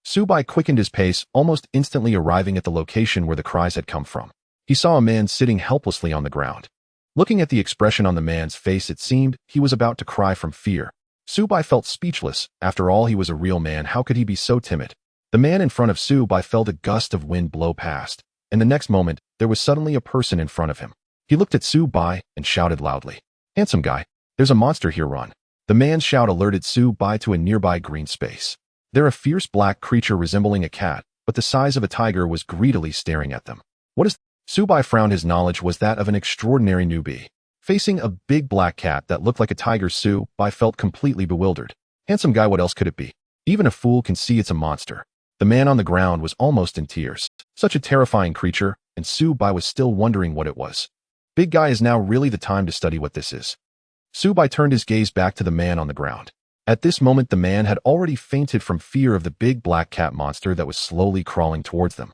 Subai quickened his pace, almost instantly arriving at the location where the cries had come from. He saw a man sitting helplessly on the ground. Looking at the expression on the man's face, it seemed he was about to cry from fear. Subai felt speechless. After all, he was a real man. How could he be so timid? The man in front of Subai felt a gust of wind blow past, and the next moment, there was suddenly a person in front of him. He looked at Subai and shouted loudly, "Handsome guy, there's a monster here, run." The man's shout alerted Subai to a nearby green space. There a fierce black creature resembling a cat, but the size of a tiger was greedily staring at them. What is... Subai frowned. His knowledge was that of an extraordinary newbie. Facing a big black cat that looked like a tiger, Subai felt completely bewildered. Handsome guy, what else could it be? Even a fool can see it's a monster. The man on the ground was almost in tears. Such a terrifying creature, and Subai was still wondering what it was. Big guy, is now really the time to study what this is? Subai turned his gaze back to the man on the ground. At this moment, the man had already fainted from fear of the big black cat monster that was slowly crawling towards them.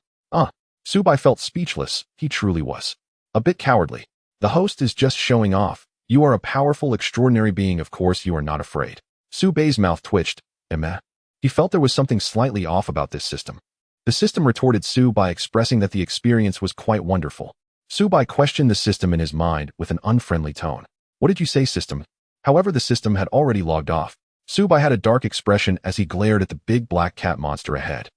Subai felt speechless. He truly was. A bit cowardly. The host is just showing off. You are a powerful, extraordinary being. Of course you are not afraid. Subai's mouth twitched. He felt there was something slightly off about this system. The system retorted Subai, expressing that the experience was quite wonderful. Subai questioned the system in his mind with an unfriendly tone. What did you say, system? However, the system had already logged off. Subai had a dark expression as he glared at the big black cat monster ahead.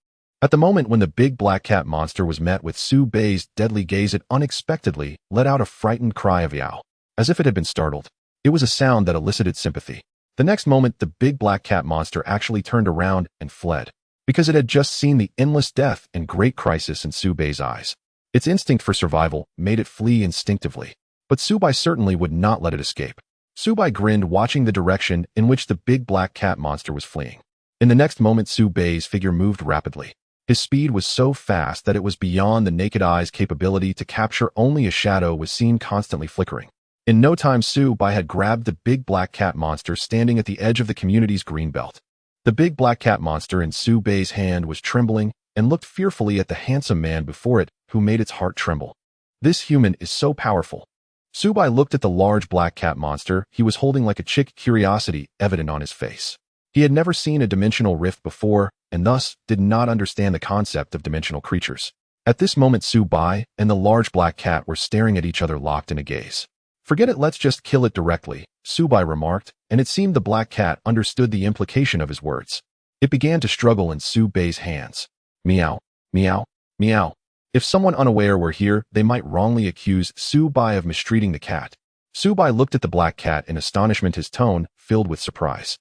At the moment when the big black cat monster was met with Subai's deadly gaze, it unexpectedly let out a frightened cry of yow, as if it had been startled. It was a sound that elicited sympathy. The next moment, the big black cat monster actually turned around and fled, because it had just seen the endless death and great crisis in Subai's eyes. Its instinct for survival made it flee instinctively, but Subai certainly would not let it escape. Subai grinned, watching the direction in which the big black cat monster was fleeing. In the next moment, Subai's figure moved rapidly. His speed was so fast that it was beyond the naked eye's capability to capture. Only a shadow was seen constantly flickering. In no time, Subai had grabbed the big black cat monster standing at the edge of the community's green belt. The big black cat monster in Subai's hand was trembling and looked fearfully at the handsome man before it, who made its heart tremble. This human is so powerful. Subai looked at the large black cat monster he was holding like a chick, curiosity evident on his face. He had never seen a dimensional rift before, and thus did not understand the concept of dimensional creatures. At this moment, Subai and the large black cat were staring at each other, locked in a gaze. Forget it, let's just kill it directly, Subai remarked, and it seemed the black cat understood the implication of his words. It began to struggle in Subai's hands. Meow, meow, meow. If someone unaware were here, they might wrongly accuse Subai of mistreating the cat. Subai looked at the black cat in astonishment, his tone filled with surprise.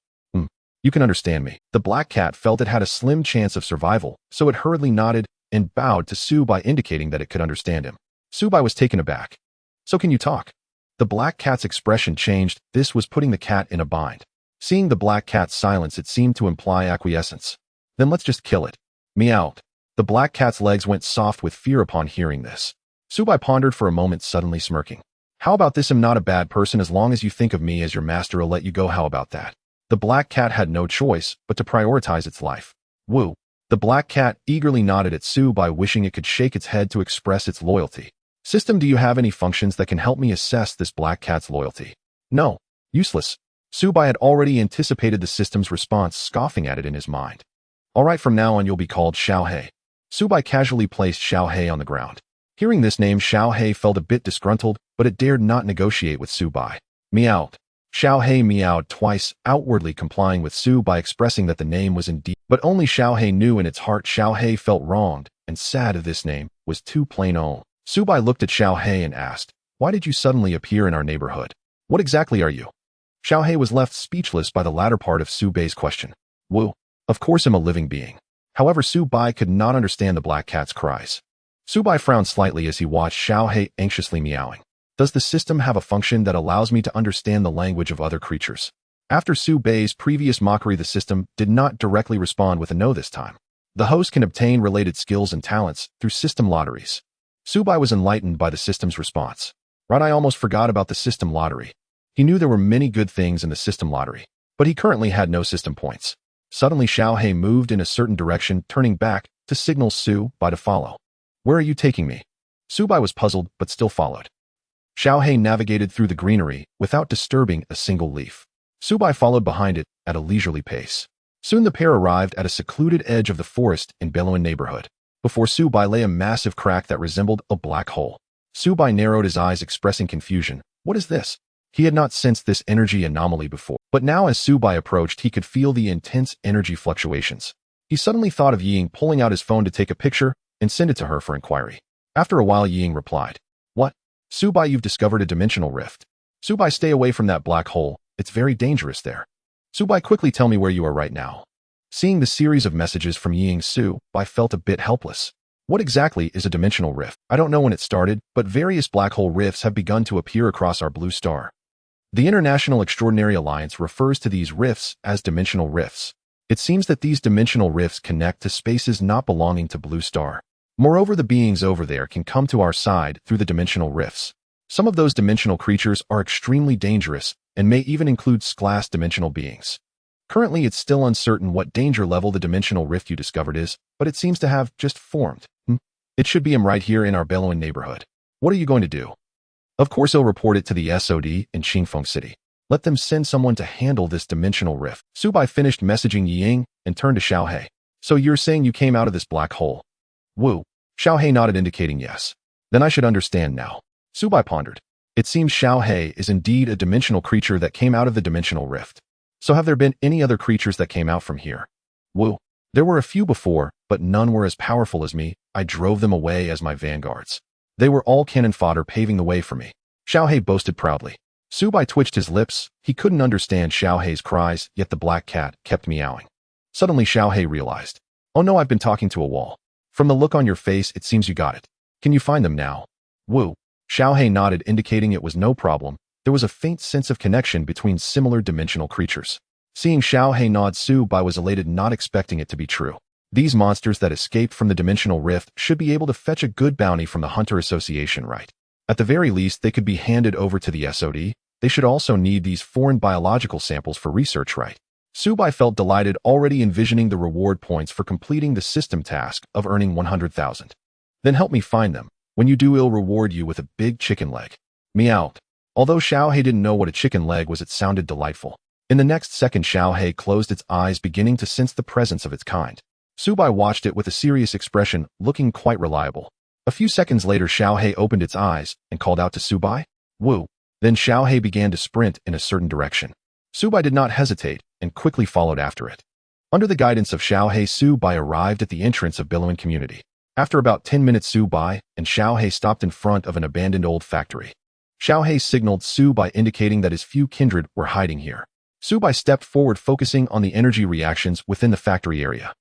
You can understand me. The black cat felt it had a slim chance of survival, so it hurriedly nodded and bowed to Subai, indicating that it could understand him. Subai was taken aback. So can you talk? The black cat's expression changed. This was putting the cat in a bind. Seeing the black cat's silence, it seemed to imply acquiescence. Then let's just kill it. Meowed. The black cat's legs went soft with fear upon hearing this. Subai pondered for a moment, suddenly smirking. How about this? I'm not a bad person. As long as you think of me as your master, I'll let you go. How about that? The black cat had no choice but to prioritize its life. Woo. The black cat eagerly nodded at Subai, wishing it could shake its head to express its loyalty. System, do you have any functions that can help me assess this black cat's loyalty? No. Useless. Subai had already anticipated the system's response, scoffing at it in his mind. Alright, from now on you'll be called Xiaohei. Subai casually placed Xiaohei on the ground. Hearing this name, Xiaohei felt a bit disgruntled, but it dared not negotiate with Subai. Meowed. Xiaohei meowed twice, outwardly complying with Subai, expressing that the name was indeed. But only Xiaohei knew in its heart Xiaohei felt wronged and sad. This name was too plain old. Subai looked at Xiao He and asked, "Why did you suddenly appear in our neighborhood? What exactly are you?" Xiao He was left speechless by the latter part of Su Bai's question. "Wu, of course I'm a living being." However, Su Bai could not understand the black cat's cries. Su Bai frowned slightly as he watched Xiao He anxiously meowing. Does the system have a function that allows me to understand the language of other creatures? After Su Bai's previous mockery, the system did not directly respond with a no this time. The host can obtain related skills and talents through system lotteries. Su Bai was enlightened by the system's response. Right, I almost forgot about the system lottery. He knew there were many good things in the system lottery, but he currently had no system points. Suddenly Xiao He moved in a certain direction, turning back to signal Su Bai to follow. "Where are you taking me?" Su Bai was puzzled but still followed. Xiao He navigated through the greenery without disturbing a single leaf. Su Bai followed behind it at a leisurely pace. Soon the pair arrived at a secluded edge of the forest in Beluan neighborhood. Before Su Bai lay a massive crack that resembled a black hole. Su Bai narrowed his eyes, expressing confusion. What is this? He had not sensed this energy anomaly before, but now as Su Bai approached, he could feel the intense energy fluctuations. He suddenly thought of Ying pulling out his phone to take a picture and send it to her for inquiry. After a while, Ying replied, "What? Su Bai, you've discovered a dimensional rift. Su Bai, stay away from that black hole. It's very dangerous there. Su Bai, quickly tell me where you are right now." Seeing the series of messages from Ying, Su Bai felt a bit helpless. What exactly is a dimensional rift? I don't know when it started, but various black hole rifts have begun to appear across our blue star. The International Extraordinary Alliance refers to these rifts as dimensional rifts. It seems that these dimensional rifts connect to spaces not belonging to Blue Star. Moreover, the beings over there can come to our side through the dimensional rifts. Some of those dimensional creatures are extremely dangerous and may even include class dimensional beings. Currently, it's still uncertain what danger level the dimensional rift you discovered is, but it seems to have just formed. It should be right here in our Beluan neighborhood. What are you going to do? Of course, he'll report it to the SOD in Qingfeng City. Let them send someone to handle this dimensional rift. Su Bai finished messaging Ying and turned to Xiao He. So you're saying you came out of this black hole? Wu. Xiao He nodded, indicating yes. Then I should understand now. Su Bai pondered. It seems Xiao He is indeed a dimensional creature that came out of the dimensional rift. So have there been any other creatures that came out from here? Wu. There were a few before, but none were as powerful as me. I drove them away as my vanguards. They were all cannon fodder, paving the way for me. Xiao He boasted proudly. Su Bai twitched his lips. He couldn't understand Xiao He's cries, yet the black cat kept meowing. Suddenly Xiao He realized. Oh no, I've been talking to a wall. From the look on your face, it seems you got it. Can you find them now? Wu. Xiao He nodded, indicating it was no problem. There was a faint sense of connection between similar dimensional creatures. Seeing Xiao He nod, Su Bai was elated, not expecting it to be true. These monsters that escaped from the dimensional rift should be able to fetch a good bounty from the Hunter Association, right? At the very least, they could be handed over to the SOD. They should also need these foreign biological samples for research, right? Su Bai felt delighted, already envisioning the reward points for completing the system task of earning 100,000. Then help me find them. When you do, I'll reward you with a big chicken leg. Meowed. Although Xiao He didn't know what a chicken leg was, it sounded delightful. In the next second, Xiao He closed its eyes, beginning to sense the presence of its kind. Su Bai watched it with a serious expression, looking quite reliable. A few seconds later, Xiao He opened its eyes and called out to Su Bai. Wu. Then Xiao He began to sprint in a certain direction. Su Bai did not hesitate and quickly followed after it. Under the guidance of Xiao He, Su Bai arrived at the entrance of Beluan community. After about 10 minutes, Su Bai and Xiao He stopped in front of an abandoned old factory. Xiao He signaled Su Bai, indicating that his few kindred were hiding here. Su Bai stepped forward, focusing on the energy reactions within the factory area.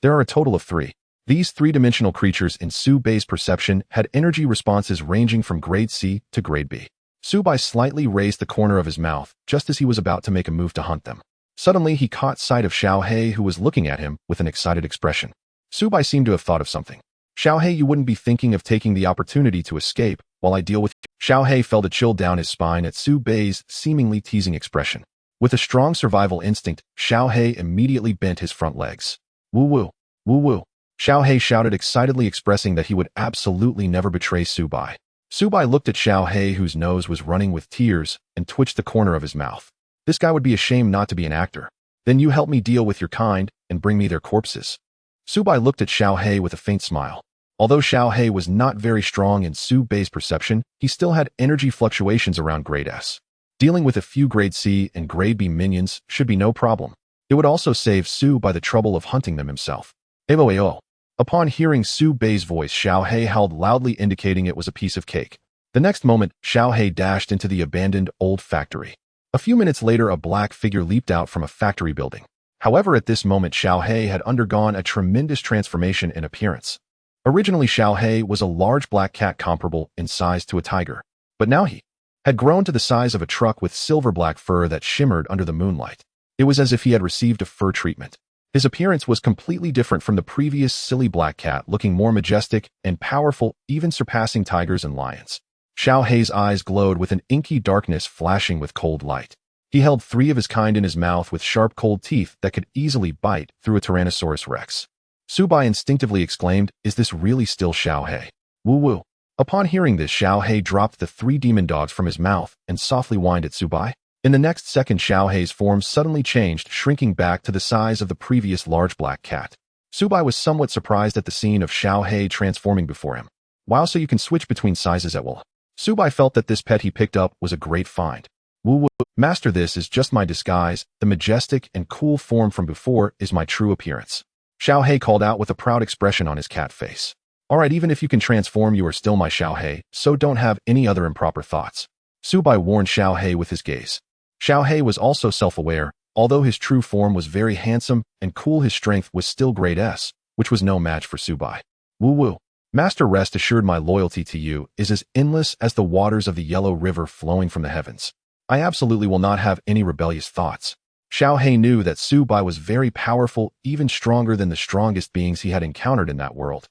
There are a total of 3. These three-dimensional creatures in Su Bai's perception had energy responses ranging from grade C to grade B. Su Bai slightly raised the corner of his mouth just as he was about to make a move to hunt them. Suddenly, he caught sight of Xiao He, who was looking at him with an excited expression. Su Bai seemed to have thought of something. Xiao He, you wouldn't be thinking of taking the opportunity to escape while I deal with you? Xiao He felt a chill down his spine at Su Bai's seemingly teasing expression. With a strong survival instinct, Xiao He immediately bent his front legs. Woo-woo, woo-woo. Xiao He shouted excitedly, expressing that he would absolutely never betray Su Bai. Su Bai looked at Xiao He, whose nose was running with tears, and twitched the corner of his mouth. This guy would be ashamed not to be an actor. Then you help me deal with your kind and bring me their corpses. Su Bai looked at Xiao He with a faint smile. Although Xiao He was not very strong in Su Bai's perception, he still had energy fluctuations around grade S. Dealing with a few grade C and grade B minions should be no problem. It would also save Su Bai the trouble of hunting them himself. Ayo. Upon hearing Su Bei's voice, Xiao He howled loudly, indicating it was a piece of cake. The next moment, Xiao He dashed into the abandoned old factory. A few minutes later, a black figure leaped out from a factory building. However, at this moment, Xiao He had undergone a tremendous transformation in appearance. Originally, Xiao He was a large black cat comparable in size to a tiger, but now he had grown to the size of a truck with silver-black fur that shimmered under the moonlight. It was as if he had received a fur treatment. His appearance was completely different from the previous silly black cat, looking more majestic and powerful, even surpassing tigers and lions. Xiao He's eyes glowed with an inky darkness flashing with cold light. He held 3 of his kind in his mouth with sharp cold teeth that could easily bite through a Tyrannosaurus Rex. Su Bai instinctively exclaimed, "Is this really still Xiao He?" Woo woo. Upon hearing this, Xiao He dropped the 3 demon dogs from his mouth and softly whined at Su Bai. In the next second, Xiao He's form suddenly changed, shrinking back to the size of the previous large black cat. Su Bai was somewhat surprised at the scene of Xiao He transforming before him. Wow, so you can switch between sizes at will. Su Bai felt that this pet he picked up was a great find. Woo woo. Master, this is just my disguise. The majestic and cool form from before is my true appearance. Xiao He called out with a proud expression on his cat face. Alright, even if you can transform, you are still my Xiao He, so don't have any other improper thoughts. Su Bai warned Xiao He with his gaze. Xiao He was also self-aware. Although his true form was very handsome and cool, his strength was still grade S, which was no match for Su Bai. Woo woo. Master, rest assured my loyalty to you is as endless as the waters of the Yellow River flowing from the heavens. I absolutely will not have any rebellious thoughts. Xiao He knew that Su Bai was very powerful, even stronger than the strongest beings he had encountered in that world.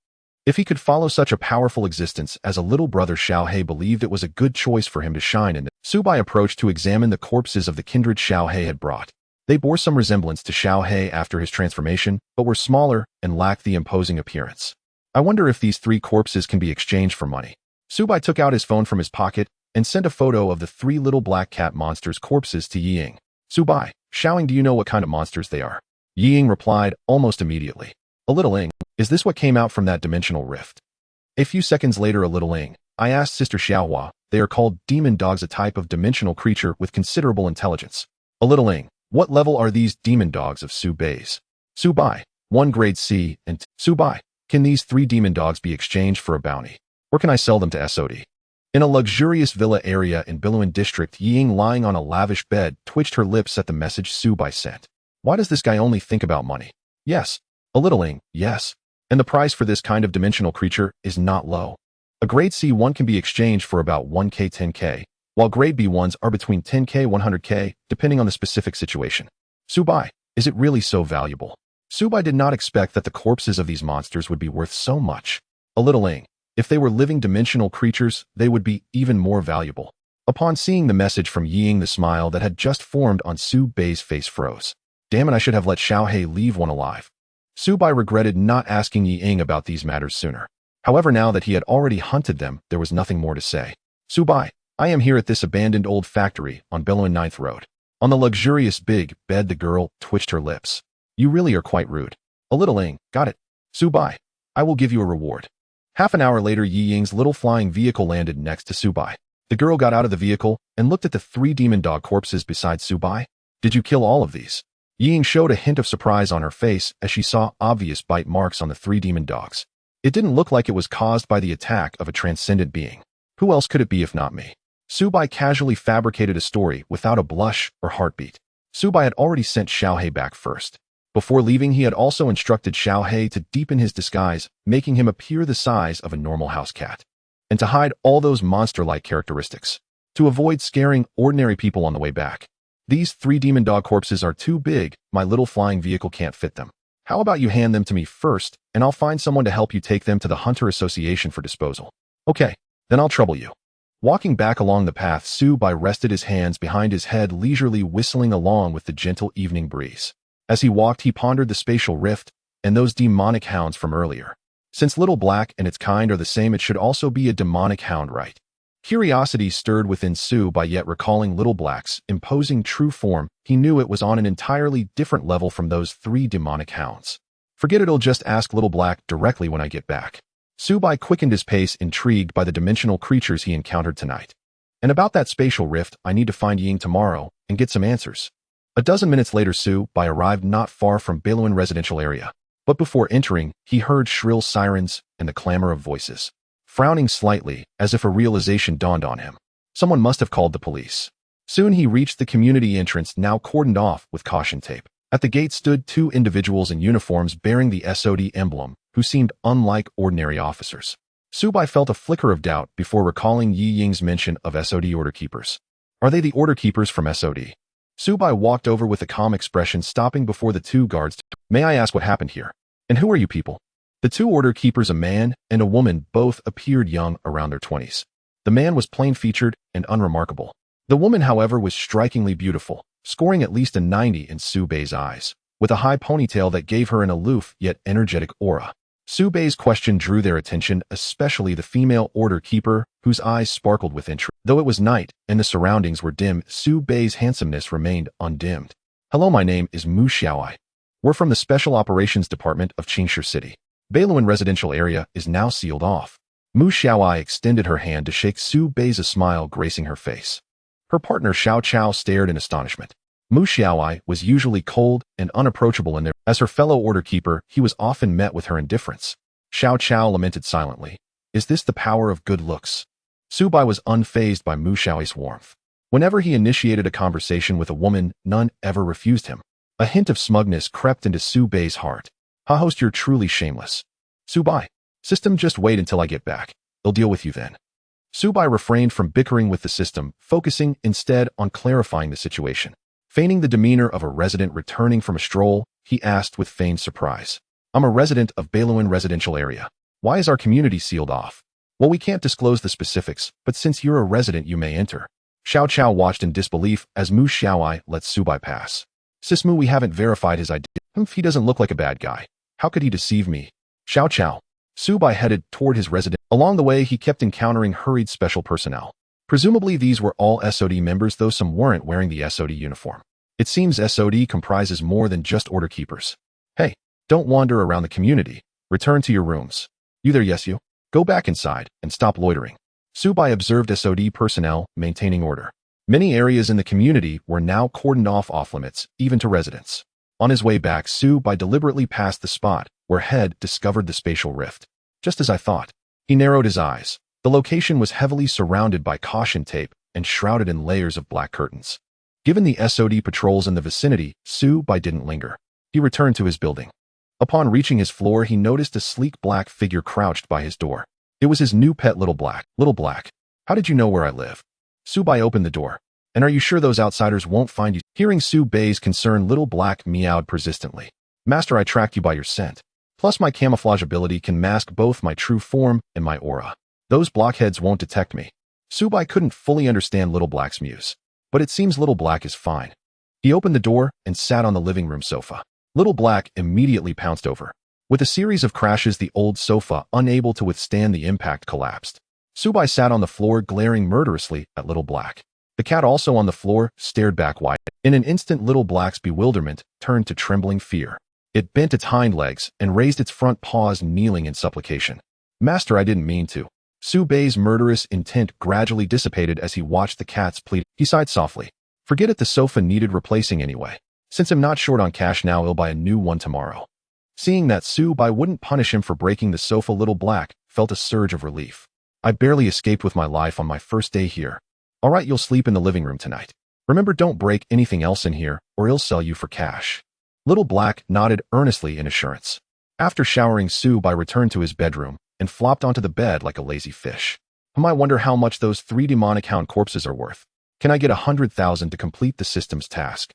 If he could follow such a powerful existence as a little brother, Xiao He believed it was a good choice for him to shine in it. Su Bai approached to examine the corpses of the kindred Xiao He had brought. They bore some resemblance to Xiao He after his transformation, but were smaller and lacked the imposing appearance. I wonder if these 3 corpses can be exchanged for money. Su Bai took out his phone from his pocket and sent a photo of the 3 little black cat monsters' corpses to Yi Ying. Su Bai, Xiaoying, do you know what kind of monsters they are? Yi Ying replied almost immediately. A little Ing, is this what came out from that dimensional rift? A few seconds later, a little Ing, I asked Sister Xiaohua. They are called demon dogs, a type of dimensional creature with considerable intelligence. A little Ing, what level are these demon dogs of Su Bei's? Su Bai, 1 grade C and Su Bai, can these 3 demon dogs be exchanged for a bounty? Or can I sell them to SOD? In a luxurious villa area in Biluan district, Yi Ying, lying on a lavish bed, twitched her lips at the message Su Bai sent. Why does this guy only think about money? Yes. A little Ing, yes. And the price for this kind of dimensional creature is not low. A grade C1 can be exchanged for about 1k 10k, while grade B1s are between 10k 100k, depending on the specific situation. Su Bai, is it really so valuable? Su Bai did not expect that the corpses of these monsters would be worth so much. A little Ing, if they were living dimensional creatures, they would be even more valuable. Upon seeing the message from Yi Ying, the smile that had just formed on Su Bei's face froze. Damn it, I should have let Xiao He leave one alive. Su Bai regretted not asking Yi Ying about these matters sooner. However, now that he had already hunted them, there was nothing more to say. Su Bai, I am here at this abandoned old factory on Biluan 9th Road. On the luxurious big bed, the girl twitched her lips. You really are quite rude. A little Ing, got it. Su Bai, I will give you a reward. Half an hour later, Yi Ying's little flying vehicle landed next to Su Bai. The girl got out of the vehicle and looked at the 3 demon dog corpses beside Su Bai. Did you kill all of these? Yi Ying showed a hint of surprise on her face as she saw obvious bite marks on the 3 demon dogs. It didn't look like it was caused by the attack of a transcendent being. Who else could it be if not me? Su Bai casually fabricated a story without a blush or heartbeat. Su Bai had already sent Xiao He back first. Before leaving, he had also instructed Xiao He to deepen his disguise, making him appear the size of a normal house cat, and to hide all those monster-like characteristics, to avoid scaring ordinary people on the way back. These 3 demon dog corpses are too big, my little flying vehicle can't fit them. How about you hand them to me first, and I'll find someone to help you take them to the Hunter Association for disposal. Okay, then I'll trouble you. Walking back along the path, Su Bai rested his hands behind his head, leisurely whistling along with the gentle evening breeze. As he walked, he pondered the spatial rift and those demonic hounds from earlier. Since Little Black and its kind are the same, it should also be a demonic hound, right? Curiosity stirred within Su Bai, yet recalling Little Black's imposing true form, he knew it was on an entirely different level from those 3 demonic hounds. Forget it, I'll just ask Little Black directly when I get back. Su Bai quickened his pace, intrigued by the dimensional creatures he encountered tonight. And about that spatial rift, I need to find Ying tomorrow and get some answers. A dozen minutes later, Su Bai arrived not far from Biluan residential area. But before entering, he heard shrill sirens and the clamor of voices. Frowning slightly, as if a realization dawned on him. Someone must have called the police. Soon he reached the community entrance, now cordoned off with caution tape. At the gate stood two individuals in uniforms bearing the SOD emblem, who seemed unlike ordinary officers. Subai felt a flicker of doubt before recalling Yi Ying's mention of SOD order keepers. Are they the order keepers from SOD? Subai walked over with a calm expression, stopping before the two guards. May I ask what happened here? And who are you people? The two order keepers, a man and a woman, both appeared young, around their 20s. The man was plain-featured and unremarkable. The woman, however, was strikingly beautiful, scoring at least a 90 in Subai's eyes, with a high ponytail that gave her an aloof yet energetic aura. Subai's question drew their attention, especially the female order keeper, whose eyes sparkled with interest. Though it was night and the surroundings were dim, Subai's handsomeness remained undimmed. Hello, my name is Mu Xiaoai. We're from the Special Operations Department of Qingshi City. Beiluan residential area is now sealed off. Mu Xiaoai extended her hand to shake Subai's, a smile gracing her face. Her partner Xiao Chao stared in astonishment. Mu Xiaoai was usually cold and unapproachable in there. As her fellow order keeper, he was often met with her indifference. Xiao Chao lamented silently. Is this the power of good looks? Subai was unfazed by Mu Xiaoai's warmth. Whenever he initiated a conversation with a woman, none ever refused him. A hint of smugness crept into Subai's heart. Ha, host, you're truly shameless. Subai. System, just wait until I get back. I'll deal with you then. Subai refrained from bickering with the system, focusing instead on clarifying the situation. Feigning the demeanor of a resident returning from a stroll, he asked with feigned surprise. I'm a resident of Beiluan residential area. Why is our community sealed off? Well, we can't disclose the specifics, but since you're a resident, you may enter. Xiao Chao watched in disbelief as Mu Xiaoai let Subai pass. Sismu, we haven't verified his identity. He doesn't look like a bad guy. How could he deceive me? Xiao Chao. Subai headed toward his residence. Along the way, he kept encountering hurried special personnel. Presumably these were all SOD members, though some weren't wearing the SOD uniform. It seems SOD comprises more than just order keepers. Hey, don't wander around the community. Return to your rooms. You there, yes you? Go back inside and stop loitering. Subai observed SOD personnel maintaining order. Many areas in the community were now cordoned off limits, even to residents. On his way back, Subai deliberately passed the spot where Head discovered the spatial rift. Just as I thought. He narrowed his eyes. The location was heavily surrounded by caution tape and shrouded in layers of black curtains. Given the SOD patrols in the vicinity, Subai didn't linger. He returned to his building. Upon reaching his floor, he noticed a sleek black figure crouched by his door. It was his new pet, Little Black. Little Black, how did you know where I live? Subai opened the door. And are you sure those outsiders won't find you? Hearing Subai's concern, Little Black meowed persistently. Master, I tracked you by your scent. Plus my camouflage ability can mask both my true form and my aura. Those blockheads won't detect me. Subai couldn't fully understand Little Black's muse. But it seems Little Black is fine. He opened the door and sat on the living room sofa. Little Black immediately pounced over. With a series of crashes, the old sofa, unable to withstand the impact, collapsed. Subai sat on the floor, glaring murderously at Little Black. The cat, also on the floor, stared back wide. In an instant, Little Black's bewilderment turned to trembling fear. It bent its hind legs and raised its front paws, kneeling in supplication. Master, I didn't mean to. Subai's murderous intent gradually dissipated as he watched the cat's plead. He sighed softly. Forget it, the sofa needed replacing anyway. Since I'm not short on cash now, I'll buy a new one tomorrow. Seeing that Subai wouldn't punish him for breaking the sofa, Little Black felt a surge of relief. I barely escaped with my life on my first day here. All right, you'll sleep in the living room tonight. Remember, don't break anything else in here, or I'll sell you for cash. Little Black nodded earnestly in assurance. After showering, Subai returned to his bedroom and flopped onto the bed like a lazy fish. I wonder how much those 3 demonic hound corpses are worth. Can I get 100,000 to complete the system's task?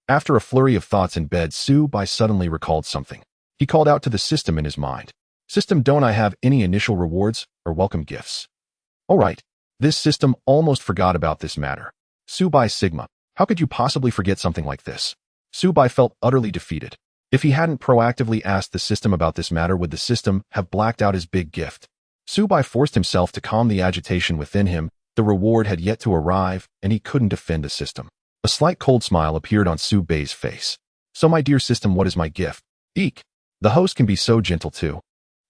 After a flurry of thoughts in bed, Subai suddenly recalled something. He called out to the system in his mind. System, don't I have any initial rewards or welcome gifts? All right. This system almost forgot about this matter. Subai Sigma, how could you possibly forget something like this? Subai felt utterly defeated. If he hadn't proactively asked the system about this matter, would the system have blacked out his big gift? Subai forced himself to calm the agitation within him. The reward had yet to arrive, and he couldn't defend the system. A slight cold smile appeared on Subai's face. So, my dear system, what is my gift? Eek. The host can be so gentle too.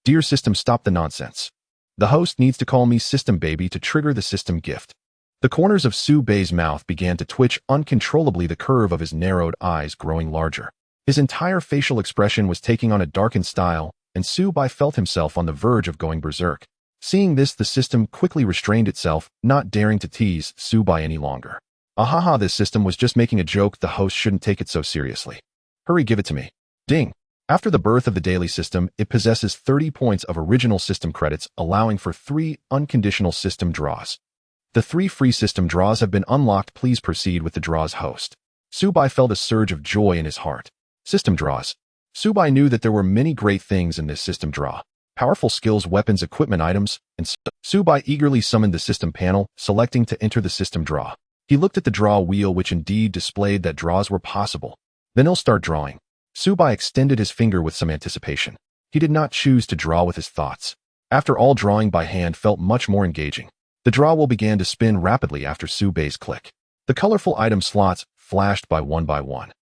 Dear system, stop the nonsense. The host needs to call me System Baby to trigger the system gift. The corners of Subai's mouth began to twitch uncontrollably, the curve of his narrowed eyes growing larger. His entire facial expression was taking on a darkened style, and Su-bai felt himself on the verge of going berserk. Seeing this, the system quickly restrained itself, not daring to tease Su-bai any longer. Ahaha, this system was just making a joke. The host shouldn't take it so seriously. Hurry, give it to me. Ding. After the birth of the daily system, it possesses 30 points of original system credits, allowing for 3 unconditional system draws. The 3 free system draws have been unlocked. Please proceed with the draws, host. Su-bai felt a surge of joy in his heart. System draws. Su-bai knew that there were many great things in this system draw. Powerful skills, weapons, equipment, items, and Su-bai eagerly summoned the system panel, selecting to enter the system draw. He looked at the draw wheel, which indeed displayed that draws were possible. Then he'll start drawing. Su-bai extended his finger with some anticipation. He did not choose to draw with his thoughts. After all, drawing by hand felt much more engaging. The draw wheel began to spin rapidly after Su-bai's click. The colorful item slots flashed by one.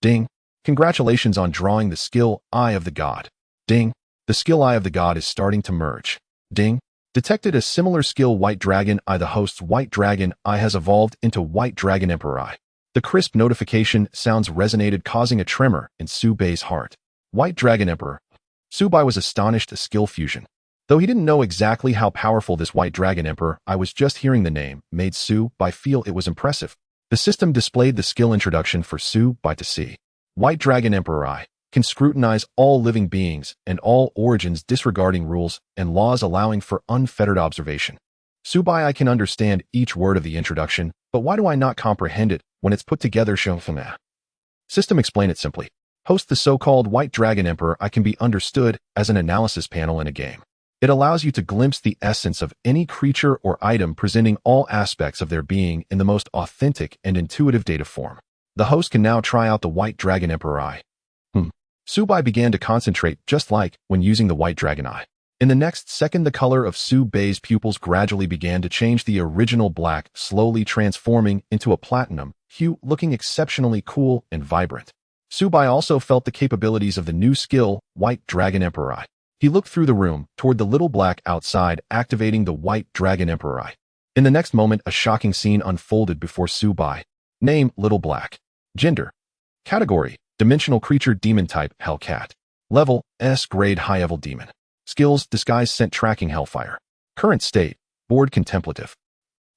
Ding. Congratulations on drawing the skill Eye of the God. Ding. The skill Eye of the God is starting to merge. Ding. Detected a similar skill White Dragon Eye. The host's White Dragon Eye has evolved into White Dragon Emperor Eye. The crisp notification sounds resonated, causing a tremor in Su-bai's heart. White Dragon Emperor. Su-bai was astonished. A skill fusion. Though he didn't know exactly how powerful this White Dragon Emperor Eye was, just hearing the name made Su-bai feel it was impressive. The system displayed the skill introduction for Su-bai to see. White Dragon Emperor Eye can scrutinize all living beings and all origins, disregarding rules and laws, allowing for unfettered observation. Su-bai, I can understand each word of the introduction, but why do I not comprehend it when it's put together? System, explain it simply. Host, the so-called White Dragon Emperor Eye can be understood as an analysis panel in a game. It allows you to glimpse the essence of any creature or item, presenting all aspects of their being in the most authentic and intuitive data form. The host can now try out the White Dragon Emperor Eye. Su-bai began to concentrate, just like when using the White Dragon Eye. In the next second, the color of Su-bai's pupils gradually began to change, the original black slowly transforming into a platinum hue, looking exceptionally cool and vibrant. Su-bai also felt the capabilities of the new skill, White Dragon Emperor Eye. He looked through the room toward the little black outside, activating the White Dragon Emperor Eye. In the next moment, a shocking scene unfolded before Su-bai. Name, Little Black. Gender. Category, Dimensional Creature, Demon Type, Hellcat. Level, S Grade, High Evil Demon. Skills, Disguise, Scent, Tracking, Hellfire. Current state, Bored, Contemplative.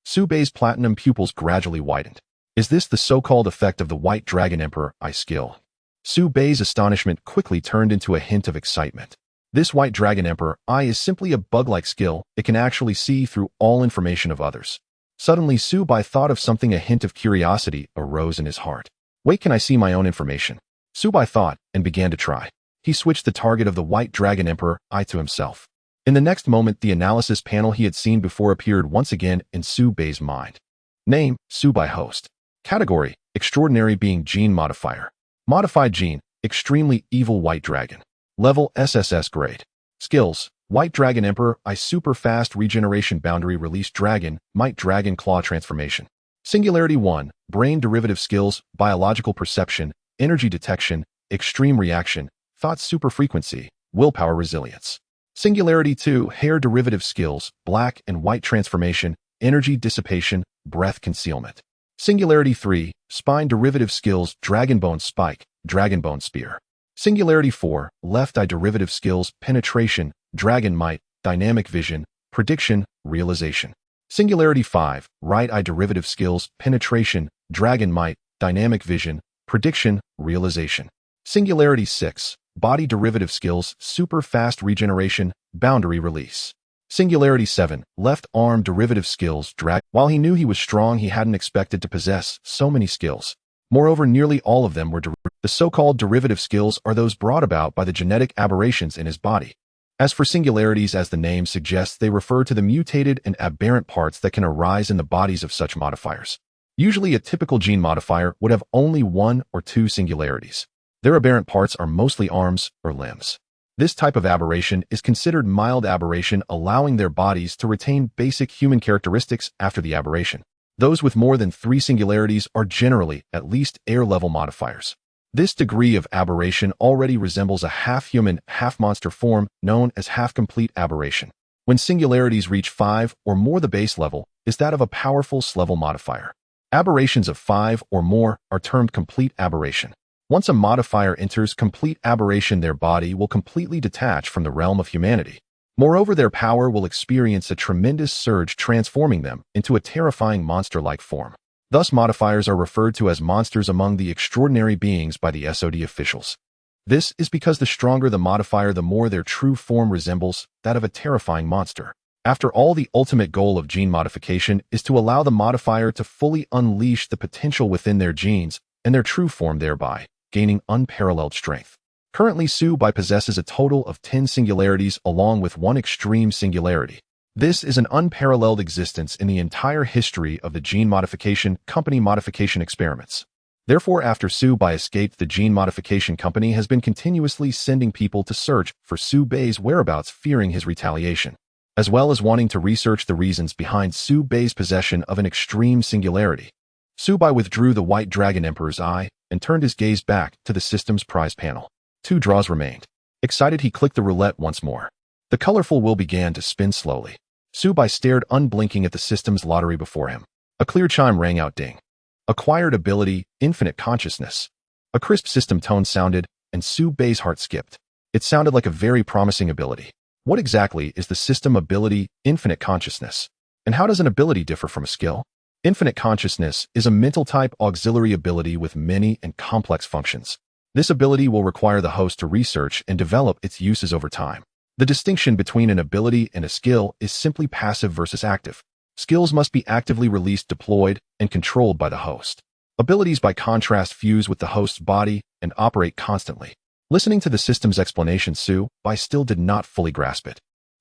Su-bai's platinum pupils gradually widened. Is this the so-called effect of the White Dragon Emperor Eye skill? Su-bai's astonishment quickly turned into a hint of excitement. This White Dragon Emperor Eye is simply a bug-like skill. It can actually see through all information of others. Suddenly, Su-bai thought of something. A hint of curiosity arose in his heart. Wait, can I see my own information? Su-bai thought and began to try. He switched the target of the White Dragon Emperor Eye to himself. In the next moment, the analysis panel he had seen before appeared once again in Su-bai's mind. Name, Su-bai. Host. Category, Extraordinary Being, Gene Modifier. Modified Gene, Extremely Evil White Dragon. Level, SSS Grade. Skills, White Dragon Emperor Eye, Super Fast Regeneration, Boundary Release, Dragon, Might, Dragon Claw Transformation. Singularity 1, Brain Derivative Skills, Biological Perception, Energy Detection, Extreme Reaction, Thought Super Frequency, Willpower Resilience. Singularity 2, Hair Derivative Skills, Black and White Transformation, Energy Dissipation, Breath Concealment. Singularity 3, Spine Derivative Skills, Dragon Bone Spike, Dragon Bone Spear. Singularity 4, Left Eye Derivative Skills, Penetration, Dragon Might, Dynamic Vision, Prediction, Realization. Singularity 5, Right Eye Derivative Skills, Penetration, Dragon Might, Dynamic Vision, Prediction, Realization. Singularity 6, Body Derivative Skills, Super Fast Regeneration, Boundary Release. Singularity 7, Left Arm Derivative Skills, Drag. While he knew he was strong, he hadn't expected to possess so many skills. Moreover, nearly all of them were the so-called derivative skills are those brought about by the genetic aberrations in his body. As for singularities, as the name suggests, they refer to the mutated and aberrant parts that can arise in the bodies of such modifiers. Usually, a typical gene modifier would have only 1 or 2 singularities. Their aberrant parts are mostly arms or limbs. This type of aberration is considered mild aberration, allowing their bodies to retain basic human characteristics after the aberration. Those with more than 3 singularities are generally at least air-level modifiers. This degree of aberration already resembles a half-human, half-monster form known as half-complete aberration. When singularities reach 5 or more, the base level is that of a powerful S-level modifier. Aberrations of 5 or more are termed complete aberration. Once a modifier enters complete aberration, their body will completely detach from the realm of humanity. Moreover, their power will experience a tremendous surge, transforming them into a terrifying monster-like form. Thus, modifiers are referred to as monsters among the extraordinary beings by the SOD officials. This is because the stronger the modifier, the more their true form resembles that of a terrifying monster. After all, the ultimate goal of gene modification is to allow the modifier to fully unleash the potential within their genes and their true form, thereby gaining unparalleled strength. Currently, Subai possesses a total of 10 singularities along with one extreme singularity. This is an unparalleled existence in the entire history of the gene modification company modification experiments. Therefore, after Subai escaped, the gene modification company has been continuously sending people to search for Subai's whereabouts, fearing his retaliation, as well as wanting to research the reasons behind Subai's possession of an extreme singularity. Subai withdrew the White Dragon Emperor's eye and turned his gaze back to the system's prize panel. 2 draws remained. Excited, he clicked the roulette once more. The colorful wheel began to spin slowly. Subai stared unblinking at the system's lottery before him. A clear chime rang out. Ding. Acquired ability, infinite consciousness. A crisp system tone sounded, and Subai's heart skipped. It sounded like a very promising ability. What exactly is the system ability, infinite consciousness? And how does an ability differ from a skill? Infinite consciousness is a mental-type auxiliary ability with many and complex functions. This ability will require the host to research and develop its uses over time. The distinction between an ability and a skill is simply passive versus active. Skills must be actively released, deployed, and controlled by the host. Abilities, by contrast, fuse with the host's body and operate constantly. Listening to the system's explanation, Subai still did not fully grasp it.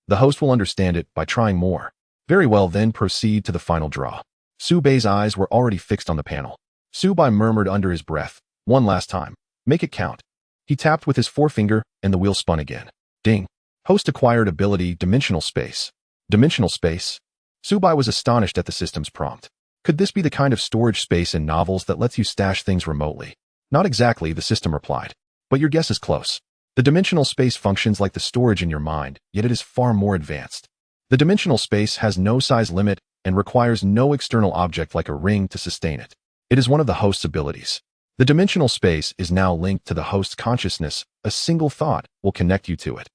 The host will understand it by trying more. Very well, then proceed to the final draw. Subai's eyes were already fixed on the panel. Subai murmured under his breath, "One last time. Make it count." He tapped with his forefinger, and the wheel spun again. Ding. Host acquired ability, dimensional space. Dimensional space? Subai was astonished at the system's prompt. Could this be the kind of storage space in novels that lets you stash things remotely? Not exactly, the system replied. But your guess is close. The dimensional space functions like the storage in your mind, yet it is far more advanced. The dimensional space has no size limit and requires no external object like a ring to sustain it. It is one of the host's abilities. The dimensional space is now linked to the host's consciousness. A single thought will connect you to it.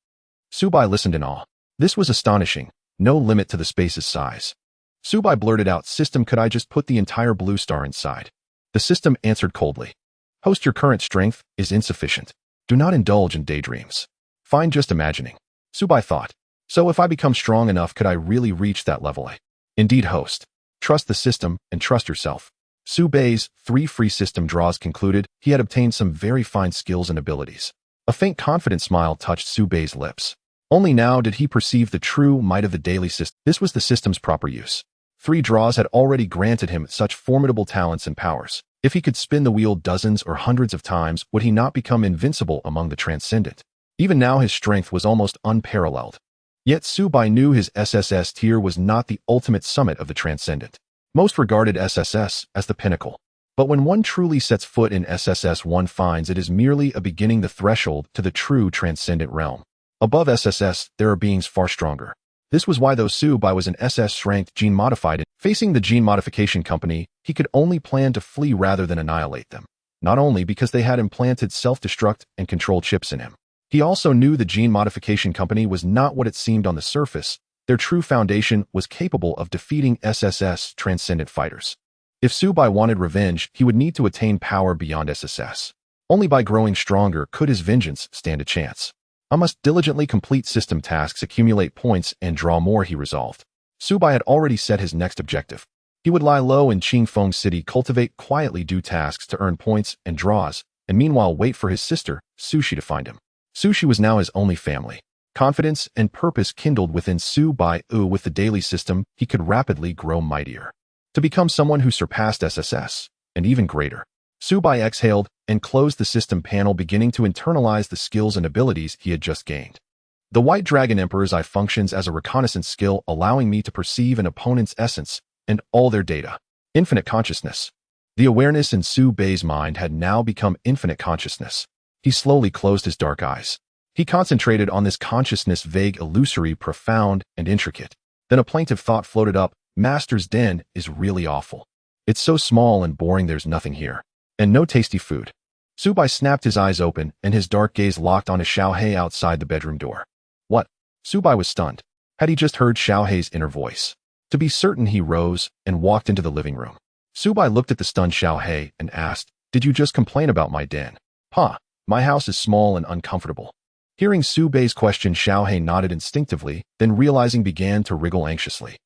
Subai listened in awe. This was astonishing. No limit to the space's size. Subai blurted out, "System, could I just put the entire blue star inside?" The system answered coldly, "Host, your current strength is insufficient. Do not indulge in daydreams. Fine, just imagining." Subai thought, "So if I become strong enough, could I really reach that level?" Indeed, host. Trust the system and trust yourself. Subai's 3 free system draws concluded. He had obtained some very fine skills and abilities. A faint, confident smile touched Subai's lips. Only now did he perceive the true might of the daily system. This was the system's proper use. 3 draws had already granted him such formidable talents and powers. If he could spin the wheel dozens or hundreds of times, would he not become invincible among the transcendent? Even now his strength was almost unparalleled. Yet Subai knew his SSS tier was not the ultimate summit of the transcendent. Most regarded SSS as the pinnacle. But when one truly sets foot in SSS, one finds it is merely a beginning, the threshold to the true transcendent realm. Above SSS, there are beings far stronger. This was why, though Subai was an SS-ranked gene modified, facing the gene modification company, he could only plan to flee rather than annihilate them. Not only because they had implanted self-destruct and control chips in him. He also knew the gene modification company was not what it seemed on the surface. Their true foundation was capable of defeating SSS transcendent fighters. If Subai wanted revenge, he would need to attain power beyond SSS. Only by growing stronger could his vengeance stand a chance. I must diligently complete system tasks, accumulate points, and draw more, he resolved. Subai had already set his next objective. He would lie low in Qingfeng City, cultivate quietly, do tasks to earn points and draws, and meanwhile wait for his sister, Sushi, to find him. Sushi was now his only family. Confidence and purpose kindled within Subai. With the daily system, he could rapidly grow mightier. To become someone who surpassed SSS, and even greater. Subai exhaled and closed the system panel, beginning to internalize the skills and abilities he had just gained. The White Dragon Emperor's eye functions as a reconnaissance skill, allowing me to perceive an opponent's essence and all their data. Infinite consciousness. The awareness in Subai's mind had now become infinite consciousness. He slowly closed his dark eyes. He concentrated on this consciousness, vague, illusory, profound, and intricate. Then a plaintive thought floated up. Master's den is really awful. It's so small and boring, there's nothing here. And no tasty food. Su Bai snapped his eyes open, and his dark gaze locked onto Xiaohei outside the bedroom door. What? Su Bai was stunned. Had he just heard Xiaohei's inner voice? To be certain, he rose and walked into the living room. Su Bai looked at the stunned Xiaohei and asked, "Did you just complain about my den?" "Ha, my house is small and uncomfortable." Hearing Su Bai's question, Xiaohei nodded instinctively, then realizing began to wriggle anxiously.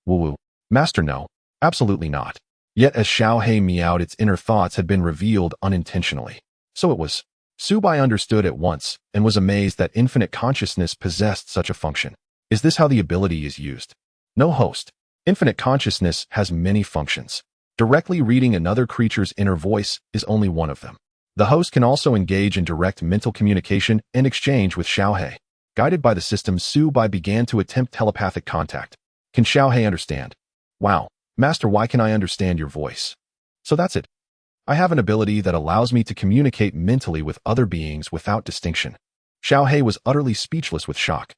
"Woo-woo. Master, no. Absolutely not." Yet as Xiaohei meowed, its inner thoughts had been revealed unintentionally. So it was. Su Bai understood at once and was amazed that infinite consciousness possessed such a function. Is this how the ability is used? No, host. Infinite consciousness has many functions. Directly reading another creature's inner voice is only one of them. The host can also engage in direct mental communication and exchange with Xiaohei. Guided by the system, Su Bai began to attempt telepathic contact. Can Xiaohei understand? Wow, Master, why can I understand your voice? So that's it. I have an ability that allows me to communicate mentally with other beings without distinction. Xiaohei was utterly speechless with shock.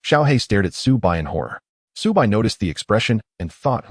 Xiaohei stared at Su Bai in horror. Su Bai noticed the expression and thought,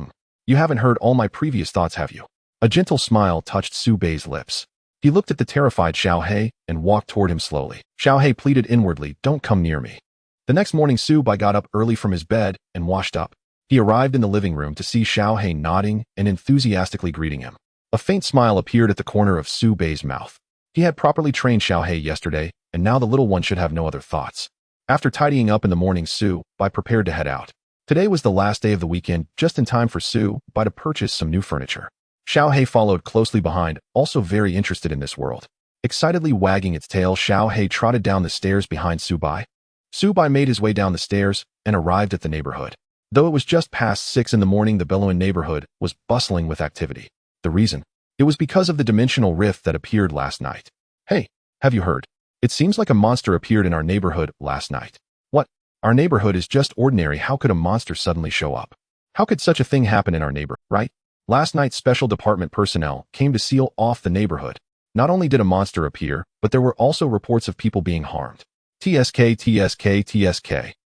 You haven't heard all my previous thoughts, have you? A gentle smile touched Su Bai's lips. He looked at the terrified Xiaohei and walked toward him slowly. Xiaohei pleaded inwardly, "Don't come near me." The next morning, Su Bai got up early from his bed and washed up. He arrived in the living room to see Xiaohei nodding and enthusiastically greeting him. A faint smile appeared at the corner of Su Bai's mouth. He had properly trained Xiaohei yesterday, and now the little one should have no other thoughts. After tidying up in the morning, Su Bai prepared to head out. Today was the last day of the weekend, just in time for Su Bai to purchase some new furniture. Xiaohei followed closely behind, also very interested in this world. Excitedly wagging its tail, Xiaohei trotted down the stairs behind Su Bai. Su Bai made his way down the stairs and arrived at the neighborhood. Though it was just past 6 in the morning, the Bellowin neighborhood was bustling with activity. The reason? It was because of the dimensional rift that appeared last night. Hey, have you heard? It seems like a monster appeared in our neighborhood last night. What? Our neighborhood is just ordinary. How could a monster suddenly show up? How could such a thing happen in our neighborhood, right? Last night, special department personnel came to seal off the neighborhood. Not only did a monster appear, but there were also reports of people being harmed. TSK.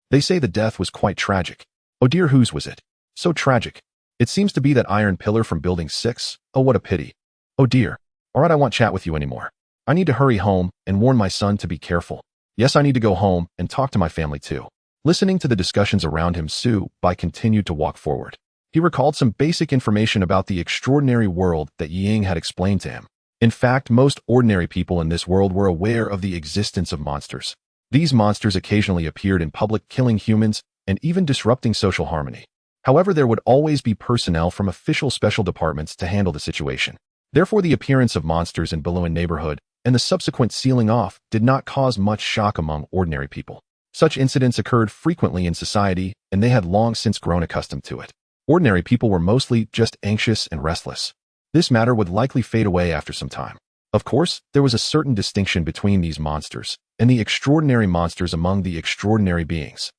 They say the death was quite tragic. Oh dear, whose was it? So tragic. It seems to be that iron pillar from building 6. Oh, what a pity. Oh dear. Alright, I won't chat with you anymore. I need to hurry home and warn my son to be careful. Yes, I need to go home and talk to my family too. Listening to the discussions around him, Su Bai continued to walk forward. He recalled some basic information about the extraordinary world that Ying had explained to him. In fact, most ordinary people in this world were aware of the existence of monsters. These monsters occasionally appeared in public, killing humans and even disrupting social harmony. However, there would always be personnel from official special departments to handle the situation. Therefore, the appearance of monsters in Bellowin neighborhood and the subsequent sealing off did not cause much shock among ordinary people. Such incidents occurred frequently in society, and they had long since grown accustomed to it. Ordinary people were mostly just anxious and restless. This matter would likely fade away after some time. Of course, there was a certain distinction between these monsters and the extraordinary monsters among the extraordinary beings.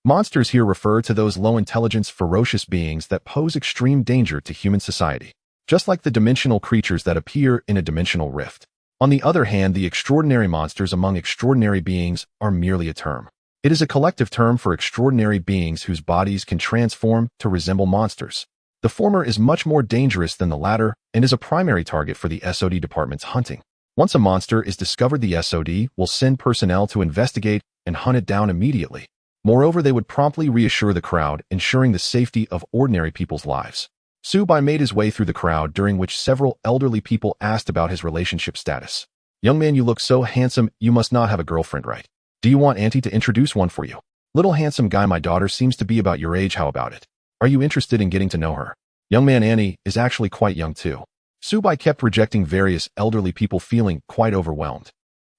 Monsters here refer to those low-intelligence, ferocious beings that pose extreme danger to human society, just like the dimensional creatures that appear in a dimensional rift. On the other hand, the extraordinary monsters among extraordinary beings are merely a term. It is a collective term for extraordinary beings whose bodies can transform to resemble monsters. The former is much more dangerous than the latter and is a primary target for the SOD department's hunting. Once a monster is discovered, the SOD will send personnel to investigate and hunt it down immediately. Moreover, they would promptly reassure the crowd, ensuring the safety of ordinary people's lives. Su Bai made his way through the crowd, during which several elderly people asked about his relationship status. "Young man, you look so handsome, you must not have a girlfriend, right? Do you want Auntie to introduce one for you?" "Little handsome guy, my daughter seems to be about your age, how about it? Are you interested in getting to know her?" "Young man, Annie is actually quite young too." Su Bai kept rejecting various elderly people, feeling quite overwhelmed.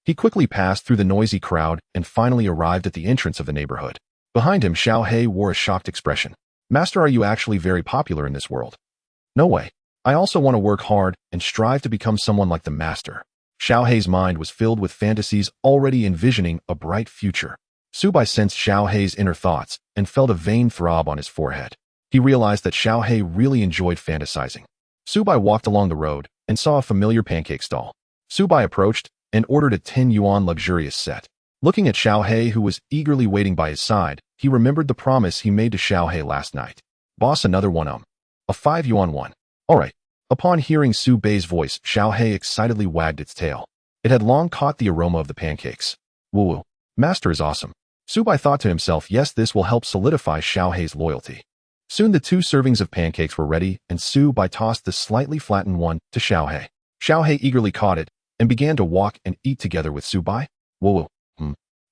He quickly passed through the noisy crowd and finally arrived at the entrance of the neighborhood. Behind him, Xiaohei wore a shocked expression. "Master, are you actually very popular in this world?" "No way. I also want to work hard and strive to become someone like the master." Xiaohei's mind was filled with fantasies, already envisioning a bright future. Su Bai sensed Xiaohei's inner thoughts and felt a vain throb on his forehead. He realized that Xiaohei really enjoyed fantasizing. Su Bai walked along the road and saw a familiar pancake stall. Su Bai approached and ordered a 10 yuan luxurious set. Looking at Xiaohei, who was eagerly waiting by his side, he remembered the promise he made to Xiaohei last night. "Boss, another one, a 5 yuan one." "All right." Upon hearing Su Bai's voice, Xiaohei excitedly wagged its tail. It had long caught the aroma of the pancakes. Woo-woo. Master is awesome. Subai thought to himself, yes, this will help solidify Xiaohei's loyalty. Soon the 2 servings of pancakes were ready, and Subai tossed the slightly flattened one to Xiaohei. Xiaohei eagerly caught it and began to walk and eat together with Subai. Woo-woo.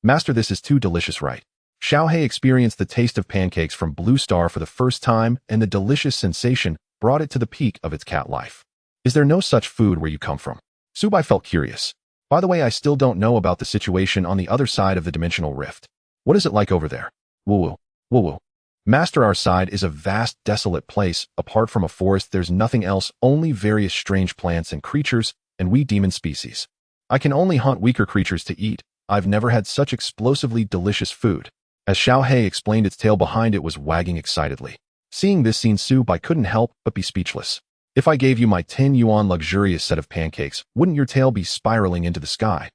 Master, this is too delicious, right? Xiaohei experienced the taste of pancakes from Blue Star for the first time, and the delicious sensation brought it to the peak of its cat life. Is there no such food where you come from? Subai felt curious. By the way, I still don't know about the situation on the other side of the dimensional rift. What is it like over there? Woo-woo. Woo-woo. Master, our side is a vast, desolate place. Apart from a forest, there's nothing else, only various strange plants and creatures, and we demon species. I can only hunt weaker creatures to eat. I've never had such explosively delicious food. As Xiaohei explained, its tail behind it was wagging excitedly. Seeing this scene, Subai couldn't help but be speechless. If I gave you my 10 yuan luxurious set of pancakes, wouldn't your tail be spiraling into the sky?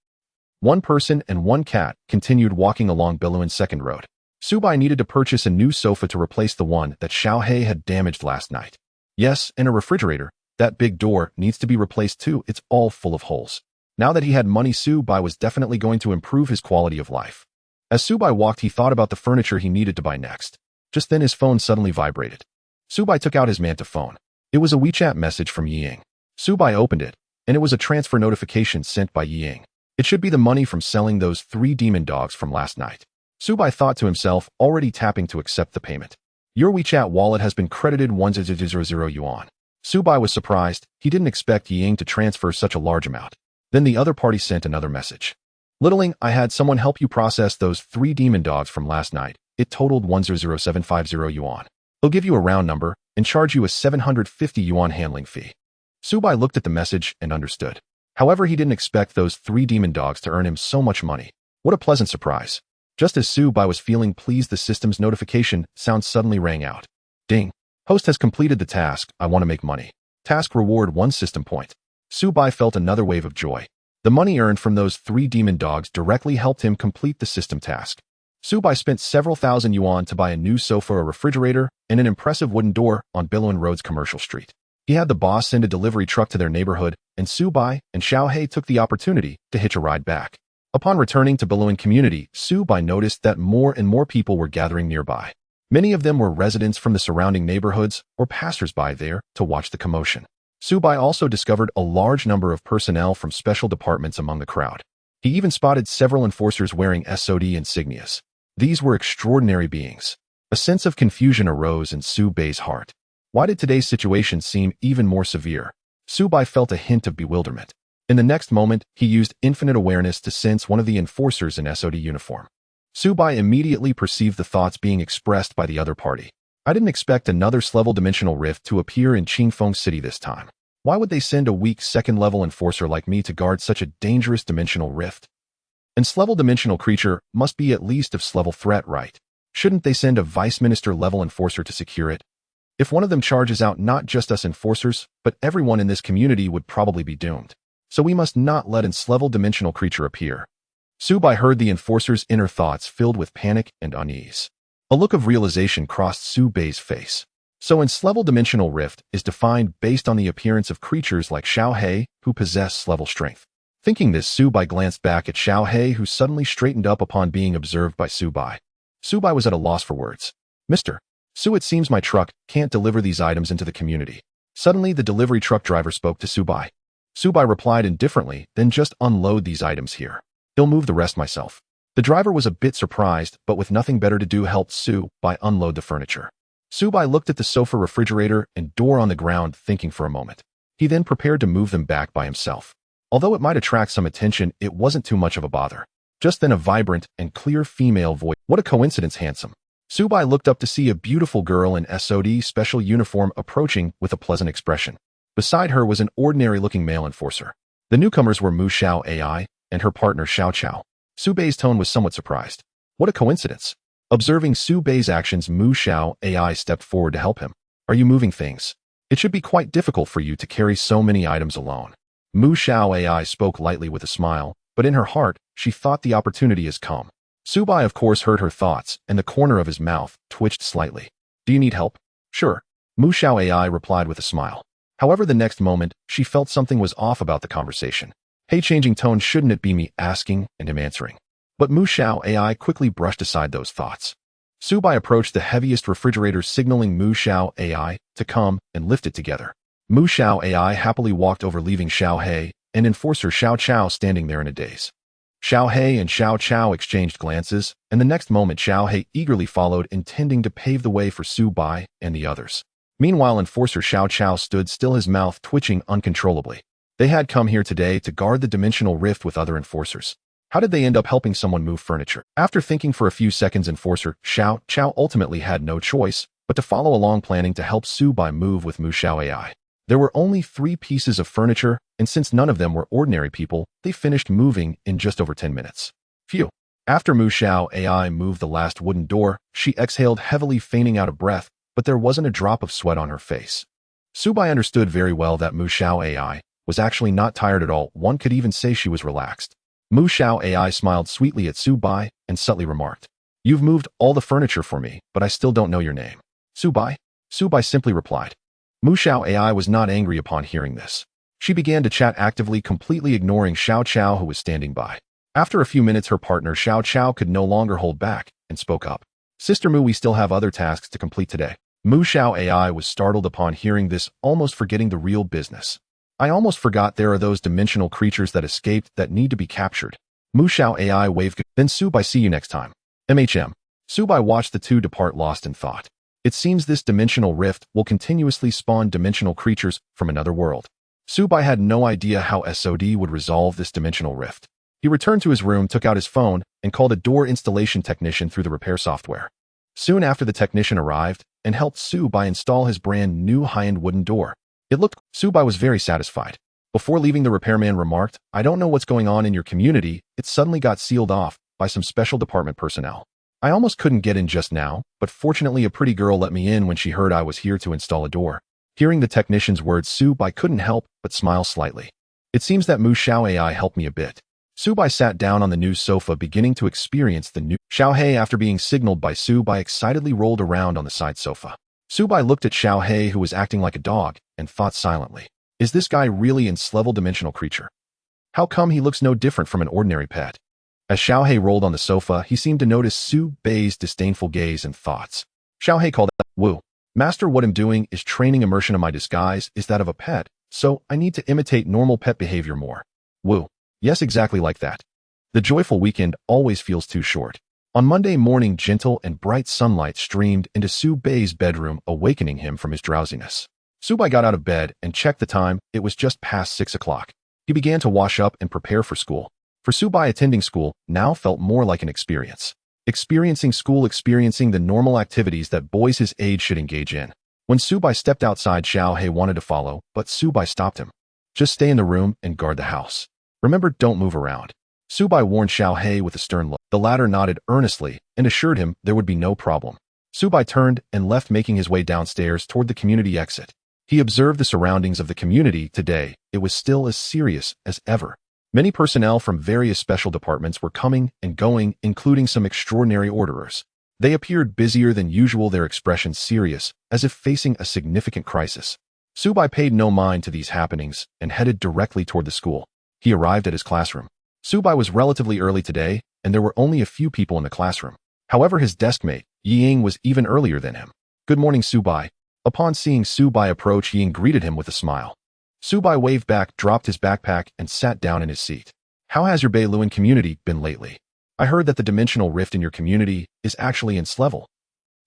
One person and one cat continued walking along Biluan's second road. Subai needed to purchase a new sofa to replace the one that Xiaohei had damaged last night. Yes, and a refrigerator. That big door needs to be replaced too. It's all full of holes. Now that he had money, Subai was definitely going to improve his quality of life. As Subai walked, he thought about the furniture he needed to buy next. Just then his phone suddenly vibrated. Subai took out his Manta phone. It was a WeChat message from Yiying. Subai opened it, and it was a transfer notification sent by Yiying. It should be the money from selling those 3 demon dogs from last night. Subai thought to himself, already tapping to accept the payment. Your WeChat wallet has been credited 100 yuan. Subai was surprised. He didn't expect Yiying to transfer such a large amount. Then the other party sent another message. Littling, I had someone help you process those 3 demon dogs from last night. It totaled 10750 yuan. He'll give you a round number and charge you a 750 yuan handling fee. Subai looked at the message and understood. However, he didn't expect those 3 demon dogs to earn him so much money. What a pleasant surprise. Just as Subai was feeling pleased, the system's notification sound suddenly rang out. Ding. Host has completed the task. I want to make money. Task reward 1 system point. Subai felt another wave of joy. The money earned from those 3 demon dogs directly helped him complete the system task. Subai spent several thousand yuan to buy a new sofa, a refrigerator, and an impressive wooden door on Biluan Road's commercial street. He had the boss send a delivery truck to their neighborhood, and Subai and Xiaohei took the opportunity to hitch a ride back. Upon returning to Biluan community, Subai noticed that more and more people were gathering nearby. Many of them were residents from the surrounding neighborhoods or passers-by there to watch the commotion. Subai also discovered a large number of personnel from special departments among the crowd. He even spotted several enforcers wearing SOD insignias. These were extraordinary beings. A sense of confusion arose in Subai's heart. Why did today's situation seem even more severe? Subai felt a hint of bewilderment. In the next moment, he used infinite awareness to sense one of the enforcers in SOD uniform. Subai immediately perceived the thoughts being expressed by the other party. I didn't expect another S-level dimensional rift to appear in Qingfeng City this time. Why would they send a weak second-level enforcer like me to guard such a dangerous dimensional rift? An S-level dimensional creature must be at least of S-level threat, right? Shouldn't they send a vice minister-level enforcer to secure it? If one of them charges out, not just us enforcers, but everyone in this community would probably be doomed. So we must not let an S-level dimensional creature appear. Subai heard the enforcer's inner thoughts filled with panic and unease. A look of realization crossed Subai's face. So an S-level dimensional rift is defined based on the appearance of creatures like Xiaohei who possess S-level strength. Thinking this, Subai glanced back at Xiaohei, who suddenly straightened up upon being observed by Subai. Subai was at a loss for words. Mr. Su, it seems my truck can't deliver these items into the community. Suddenly, the delivery truck driver spoke to Subai. Subai replied indifferently, then just unload these items here. He'll move the rest myself. The driver was a bit surprised, but with nothing better to do helped Subai unload the furniture. Subai looked at the sofa, refrigerator, and door on the ground, thinking for a moment. He then prepared to move them back by himself. Although it might attract some attention, it wasn't too much of a bother. Just then a vibrant and clear female voice. What a coincidence, handsome. Subai looked up to see a beautiful girl in SOD special uniform approaching with a pleasant expression. Beside her was an ordinary-looking male enforcer. The newcomers were Mu Xiao AI and her partner Xiao Chao. Subai's tone was somewhat surprised. What a coincidence. Observing Subai's actions, Mu Xiao AI stepped forward to help him. Are you moving things? It should be quite difficult for you to carry so many items alone. Mu Xiao AI spoke lightly with a smile, but in her heart, she thought the opportunity has come. Subai, of course, heard her thoughts, and the corner of his mouth twitched slightly. Do you need help? Sure. Mu Xiao AI replied with a smile. However, the next moment, she felt something was off about the conversation. Hey, changing tone, shouldn't it be me asking and him answering? But Mu Xiao AI quickly brushed aside those thoughts. Subai approached the heaviest refrigerator, signaling Mu Xiao AI to come and lift it together. Mu Xiao AI happily walked over, leaving Xiao He and enforcer Xiao Chao standing there in a daze. Xiao He and Xiao Chao exchanged glances, and the next moment Xiao He eagerly followed, intending to pave the way for Subai and the others. Meanwhile, enforcer Xiao Chao stood still, his mouth twitching uncontrollably. They had come here today to guard the dimensional rift with other enforcers. How did they end up helping someone move furniture? After thinking for a few seconds, enforcer Xiao Chao ultimately had no choice but to follow along, planning to help Subai move with Mu Xiao AI. There were only 3 pieces of furniture, and since none of them were ordinary people, they finished moving in just over 10 minutes. Phew. After Mu Xiao AI moved the last wooden door, she exhaled heavily, feigning out of breath, but there wasn't a drop of sweat on her face. Subai understood very well that Mu Xiao AI was actually not tired at all. One could even say she was relaxed. Mu Xiao AI smiled sweetly at Subai and subtly remarked, "You've moved all the furniture for me, but I still don't know your name." Subai? Subai simply replied. Mu Xiao AI was not angry upon hearing this. She began to chat actively, completely ignoring Xiao Chao, who was standing by. After a few minutes, her partner Xiao Chao could no longer hold back and spoke up. "Sister Mu, we still have other tasks to complete today." Mu Xiao AI was startled upon hearing this, almost forgetting the real business. "I almost forgot there are those dimensional creatures that escaped that need to be captured." Mu Xiao AI waved. "Then Subai, see you next time." MHM. Subai watched the two depart, lost in thought. It seems this dimensional rift will continuously spawn dimensional creatures from another world. Subai had no idea how SOD would resolve this dimensional rift. He returned to his room, took out his phone, and called a door installation technician through the repair software. Soon after, the technician arrived and helped Subai install his brand new high-end wooden door. Subai was very satisfied. Before leaving, the repairman remarked, "I don't know what's going on in your community. It suddenly got sealed off by some special department personnel. I almost couldn't get in just now, but fortunately a pretty girl let me in when she heard I was here to install a door." Hearing the technician's words, Subai couldn't help but smile slightly. "It seems that Mu Xiao AI helped me a bit." Subai sat down on the new sofa, beginning to experience the new. Xiao He, after being signaled by Subai, excitedly rolled around on the side sofa. Subai looked at Xiao He, who was acting like a dog, and thought silently, "Is this guy really an S-level dimensional creature? How come he looks no different from an ordinary pet?" As Xiao He rolled on the sofa, he seemed to notice Subai's disdainful gaze and thoughts. Xiao He called out, "Wu, master, what I'm doing is training immersion, of my disguise is that of a pet, so I need to imitate normal pet behavior more." Wu. Yes, exactly like that. The joyful weekend always feels too short. On Monday morning, gentle and bright sunlight streamed into Subai's bedroom, awakening him from his drowsiness. Subai got out of bed and checked the time. It was just past 6 o'clock. He began to wash up and prepare for school. For Subai, attending school now felt more like an experience. Experiencing school, experiencing the normal activities that boys his age should engage in. When Subai stepped outside, Xiao He wanted to follow, but Subai stopped him. "Just stay in the room and guard the house. Remember, don't move around." Subai warned Xiao He with a stern look. The latter nodded earnestly and assured him there would be no problem. Subai turned and left, making his way downstairs toward the community exit. He observed the surroundings of the community today. It was still as serious as ever. Many personnel from various special departments were coming and going, including some extraordinary orderers. They appeared busier than usual, their expressions serious, as if facing a significant crisis. Subai paid no mind to these happenings and headed directly toward the school. He arrived at his classroom. Subai was relatively early today, and there were only a few people in the classroom. However, his deskmate, Ying, was even earlier than him. "Good morning, Subai." Upon seeing Subai approach, Ying greeted him with a smile. Subai waved back, dropped his backpack, and sat down in his seat. "How has your Beiluan community been lately? I heard that the dimensional rift in your community is actually in S-level."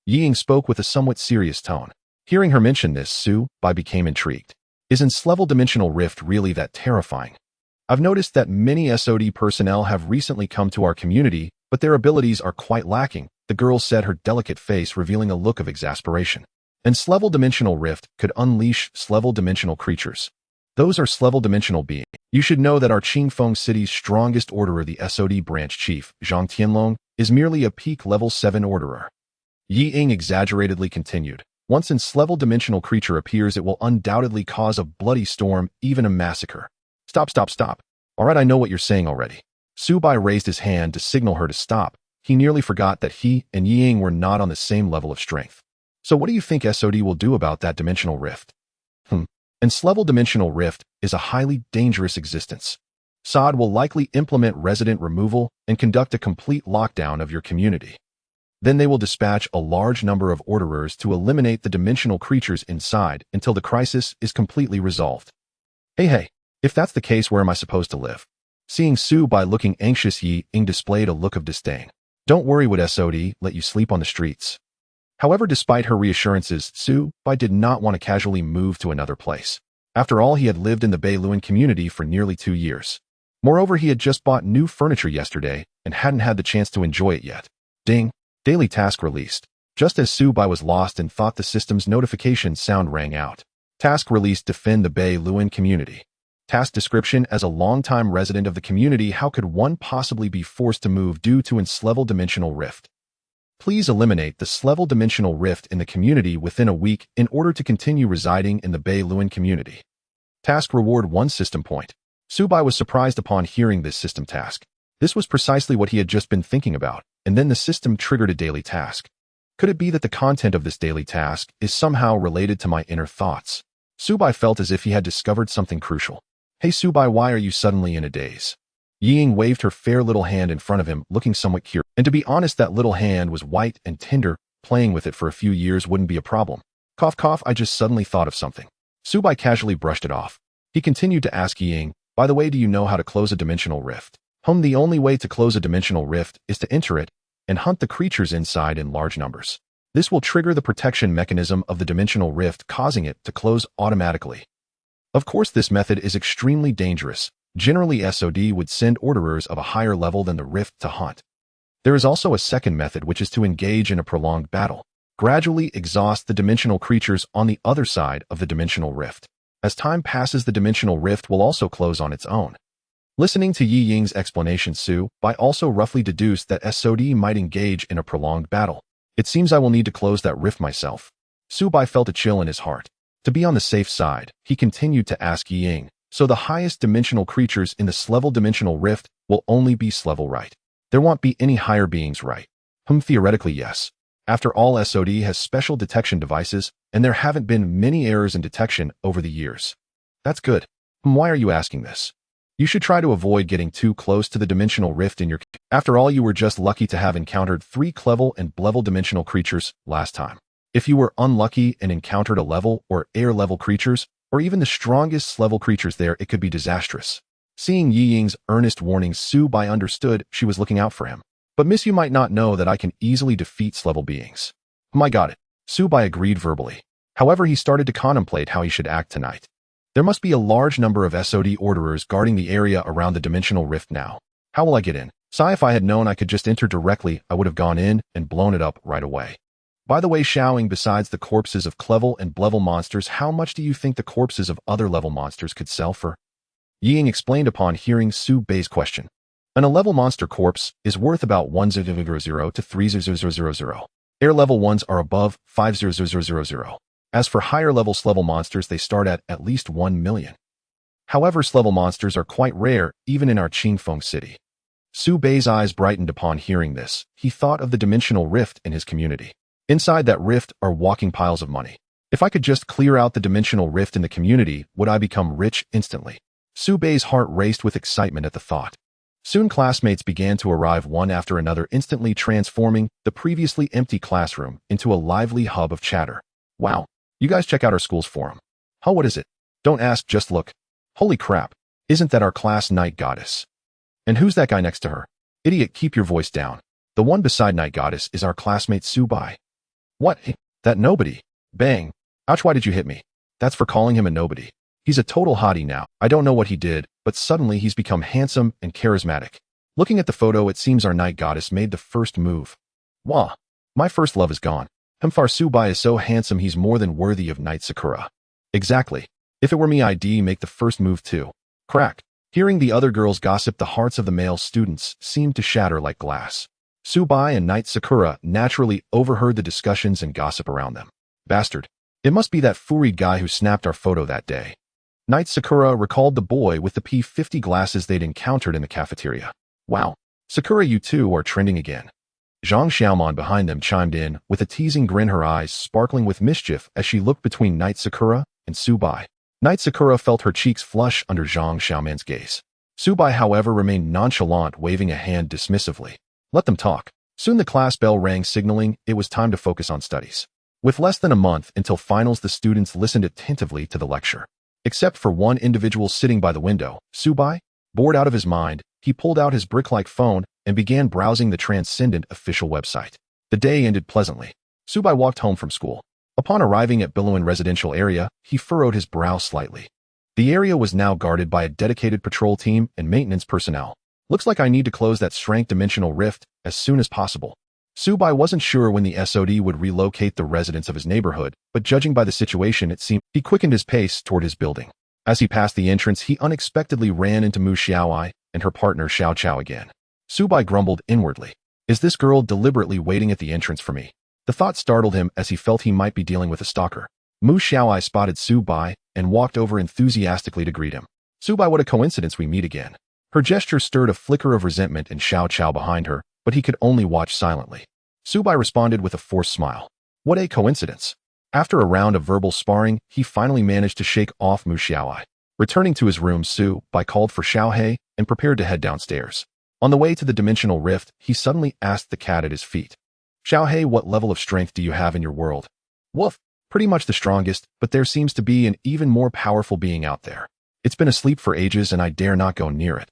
Ying spoke with a somewhat serious tone. Hearing her mention this, Subai became intrigued. "Is an S-level dimensional rift really that terrifying? I've noticed that many SOD personnel have recently come to our community, but their abilities are quite lacking," the girl said, her delicate face revealing a look of exasperation. "An S-level dimensional rift could unleash S-level dimensional creatures. Those are S-level dimensional beings. You should know that our Qingfeng City's strongest orderer, the SOD branch chief, Zhang Tianlong, is merely a peak level 7 orderer." Yi Ying exaggeratedly continued. "Once an S-level dimensional creature appears, it will undoubtedly cause a bloody storm, even a massacre." Stop. All right, I know what you're saying already." Subai raised his hand to signal her to stop. He nearly forgot that he and Yi Ying were not on the same level of strength. "So what do you think SOD will do about that dimensional rift?" An S-level dimensional rift is a highly dangerous existence. SOD will likely implement resident removal and conduct a complete lockdown of your community. Then they will dispatch a large number of orderers to eliminate the dimensional creatures inside until the crisis is completely resolved. Hey, if that's the case, where am I supposed to live? Seeing Su Bai looking anxious, Yi Ying displayed a look of disdain. Don't worry, would SOD let you sleep on the streets? However, despite her reassurances, Su Bai did not want to casually move to another place. After all, he had lived in the Beiluan community for nearly 2 years. Moreover, he had just bought new furniture yesterday and hadn't had the chance to enjoy it yet. Ding! Daily task released. Just as Su Bai was lost and thought, the system's notification sound rang out. Task released: defend the Beiluan community. Task description: as a longtime resident of the community, how could one possibly be forced to move due to an S-level dimensional rift? Please eliminate the S-level dimensional rift in the community within a week in order to continue residing in the Beiluan community. Task reward: 1 system point. Su Bai was surprised upon hearing this system task. This was precisely what he had just been thinking about, and then the system triggered a daily task. Could it be that the content of this daily task is somehow related to my inner thoughts? Su Bai felt as if he had discovered something crucial. Hey Su Bai, why are you suddenly in a daze? Yi Ying waved her fair little hand in front of him, looking somewhat curious. And to be honest, that little hand was white and tender. Playing with it for a few years wouldn't be a problem. Cough cough, I just suddenly thought of something. Su Bai casually brushed it off. He continued to ask Yi Ying, by the way, do you know how to close a dimensional rift? The only way to close a dimensional rift is to enter it and hunt the creatures inside in large numbers. This will trigger the protection mechanism of the dimensional rift, causing it to close automatically. Of course, this method is extremely dangerous. Generally, SOD would send orderers of a higher level than the rift to hunt. There is also a second method, which is to engage in a prolonged battle. Gradually exhaust the dimensional creatures on the other side of the dimensional rift. As time passes, the dimensional rift will also close on its own. Listening to Yi Ying's explanation, Su Bai also roughly deduced that SOD might engage in a prolonged battle. It seems I will need to close that rift myself. Su Bai felt a chill in his heart. To be on the safe side, he continued to ask Yi Ying, so the highest dimensional creatures in the S-level dimensional rift will only be S-level, right? There won't be any higher beings, right? Theoretically, yes. After all, SOD has special detection devices, and there haven't been many errors in detection over the years. That's good. Why are you asking this? You should try to avoid getting too close to the dimensional rift in your... After all, you were just lucky to have encountered 3 clevel and level dimensional creatures last time. If you were unlucky and encountered a level or air level creatures, or even the strongest level creatures there, it could be disastrous. Seeing Yi Ying's earnest warnings, Su Bai understood she was looking out for him. But miss, you might not know that I can easily defeat S-level beings. I got it. Su Bai agreed verbally. However, he started to contemplate how he should act tonight. There must be a large number of SOD orderers guarding the area around the dimensional rift now. How will I get in? If I had known I could just enter directly, I would have gone in and blown it up right away. By the way, Xiaoing, besides the corpses of clevel and level monsters, how much do you think the corpses of other level monsters could sell for? Yi Ying explained upon hearing Su Bai's question. An A-level monster corpse is worth about 1,000 to 3,000. Air level ones are above 5,000. As for higher level S-level monsters, they start at least 1 million. However, S-level monsters are quite rare, even in our Qingfeng city. Su Bai's eyes brightened upon hearing this. He thought of the dimensional rift in his community. Inside that rift are walking piles of money. If I could just clear out the dimensional rift in the community, would I become rich instantly? Su Bai's heart raced with excitement at the thought. Soon classmates began to arrive one after another, instantly transforming the previously empty classroom into a lively hub of chatter. Wow, you guys check out our school's forum. What is it? Don't ask, just look. Holy crap, isn't that our class Night Goddess? And who's that guy next to her? Idiot, keep your voice down. The one beside Night Goddess is our classmate Su Bai. What? That nobody. Bang. Ouch, why did you hit me? That's for calling him a nobody. He's a total hottie now. I don't know what he did, but suddenly he's become handsome and charismatic. Looking at the photo, it seems our Night Goddess made the first move. Wah. My first love is gone. Su Bai is so handsome, he's more than worthy of Night Sakura. Exactly. If it were me, I'd make the first move too. Crack. Hearing the other girls gossip, the hearts of the male students seemed to shatter like glass. Su Bai and Night Sakura naturally overheard the discussions and gossip around them. Bastard. It must be that furried guy who snapped our photo that day. Night Sakura recalled the boy with the P50 glasses they'd encountered in the cafeteria. Wow. Sakura, you two are trending again. Zhang Xiaomon behind them chimed in with a teasing grin, her eyes sparkling with mischief as she looked between Night Sakura and Su Bai. Night Sakura felt her cheeks flush under Zhang Xiaomon's gaze. Subai, however, remained nonchalant, waving a hand dismissively. Let them talk. Soon the class bell rang, signaling it was time to focus on studies. With less than a month until finals, the students listened attentively to the lecture. Except for one individual sitting by the window, Subai, bored out of his mind, he pulled out his brick-like phone and began browsing the transcendent official website. The day ended pleasantly. Subai walked home from school. Upon arriving at Billowin residential area, he furrowed his brow slightly. The area was now guarded by a dedicated patrol team and maintenance personnel. Looks like I need to close that SSS-rank dimensional rift as soon as possible. Subai wasn't sure when the SOD would relocate the residents of his neighborhood, but judging by the situation, it seemed he quickened his pace toward his building. As he passed the entrance, he unexpectedly ran into Mu Xiaoai and her partner Xiao Chao again. Subai grumbled inwardly. Is this girl deliberately waiting at the entrance for me? The thought startled him as he felt he might be dealing with a stalker. Mu Xiaoai spotted Subai and walked over enthusiastically to greet him. Subai, what a coincidence we meet again. Her gesture stirred a flicker of resentment in Xiao Chao behind her, but he could only watch silently. Subai responded with a forced smile. What a coincidence. After a round of verbal sparring, he finally managed to shake off Mu Xiaoai. Returning to his room, Subai called for Xiaohei and prepared to head downstairs. On the way to the dimensional rift, he suddenly asked the cat at his feet. Xiaohei, what level of strength do you have in your world? Woof. Pretty much the strongest, but there seems to be an even more powerful being out there. It's been asleep for ages and I dare not go near it.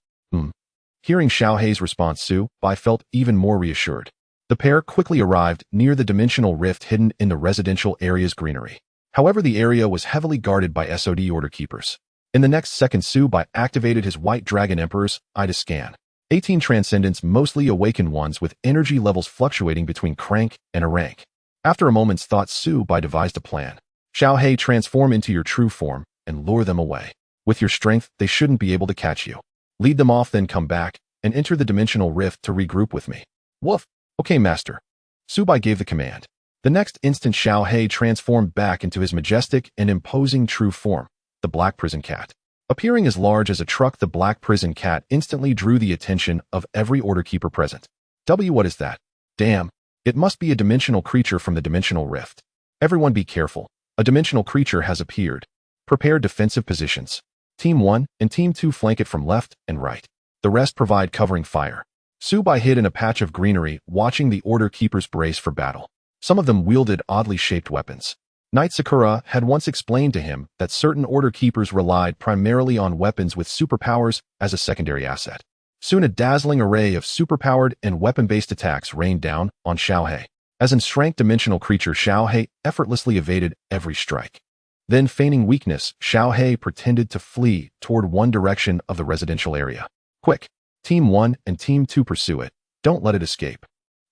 Hearing Xiaohei's response, Subai felt even more reassured. The pair quickly arrived near the dimensional rift hidden in the residential area's greenery. However, the area was heavily guarded by SOD order keepers. In the next second, Subai activated his White Dragon Emperor's eye to scan. 18 transcendents, mostly awakened ones with energy levels fluctuating between crank and a rank. After a moment's thought, Subai devised a plan. Xiaohei, transform into your true form and lure them away. With your strength, they shouldn't be able to catch you. Lead them off, then come back and enter the dimensional rift to regroup with me. Woof. Okay, master. Subai gave the command. The next instant, Xiaohei transformed back into his majestic and imposing true form, the Black Prison Cat. Appearing as large as a truck, the Black Prison Cat instantly drew the attention of every order keeper present. What is that? Damn. It must be a dimensional creature from the dimensional rift. Everyone be careful. A dimensional creature has appeared. Prepare defensive positions. Team 1 and Team 2 flank it from left and right. The rest provide covering fire. Subai hid in a patch of greenery, watching the order keepers brace for battle. Some of them wielded oddly shaped weapons. Knight Sakura had once explained to him that certain order keepers relied primarily on weapons with superpowers as a secondary asset. Soon a dazzling array of superpowered and weapon-based attacks rained down on Xiaohei. As an strength dimensional creature, Xiaohei effortlessly evaded every strike. Then, feigning weakness, Xiaohei pretended to flee toward one direction of the residential area. Quick! Team 1 and Team 2 pursue it. Don't let it escape.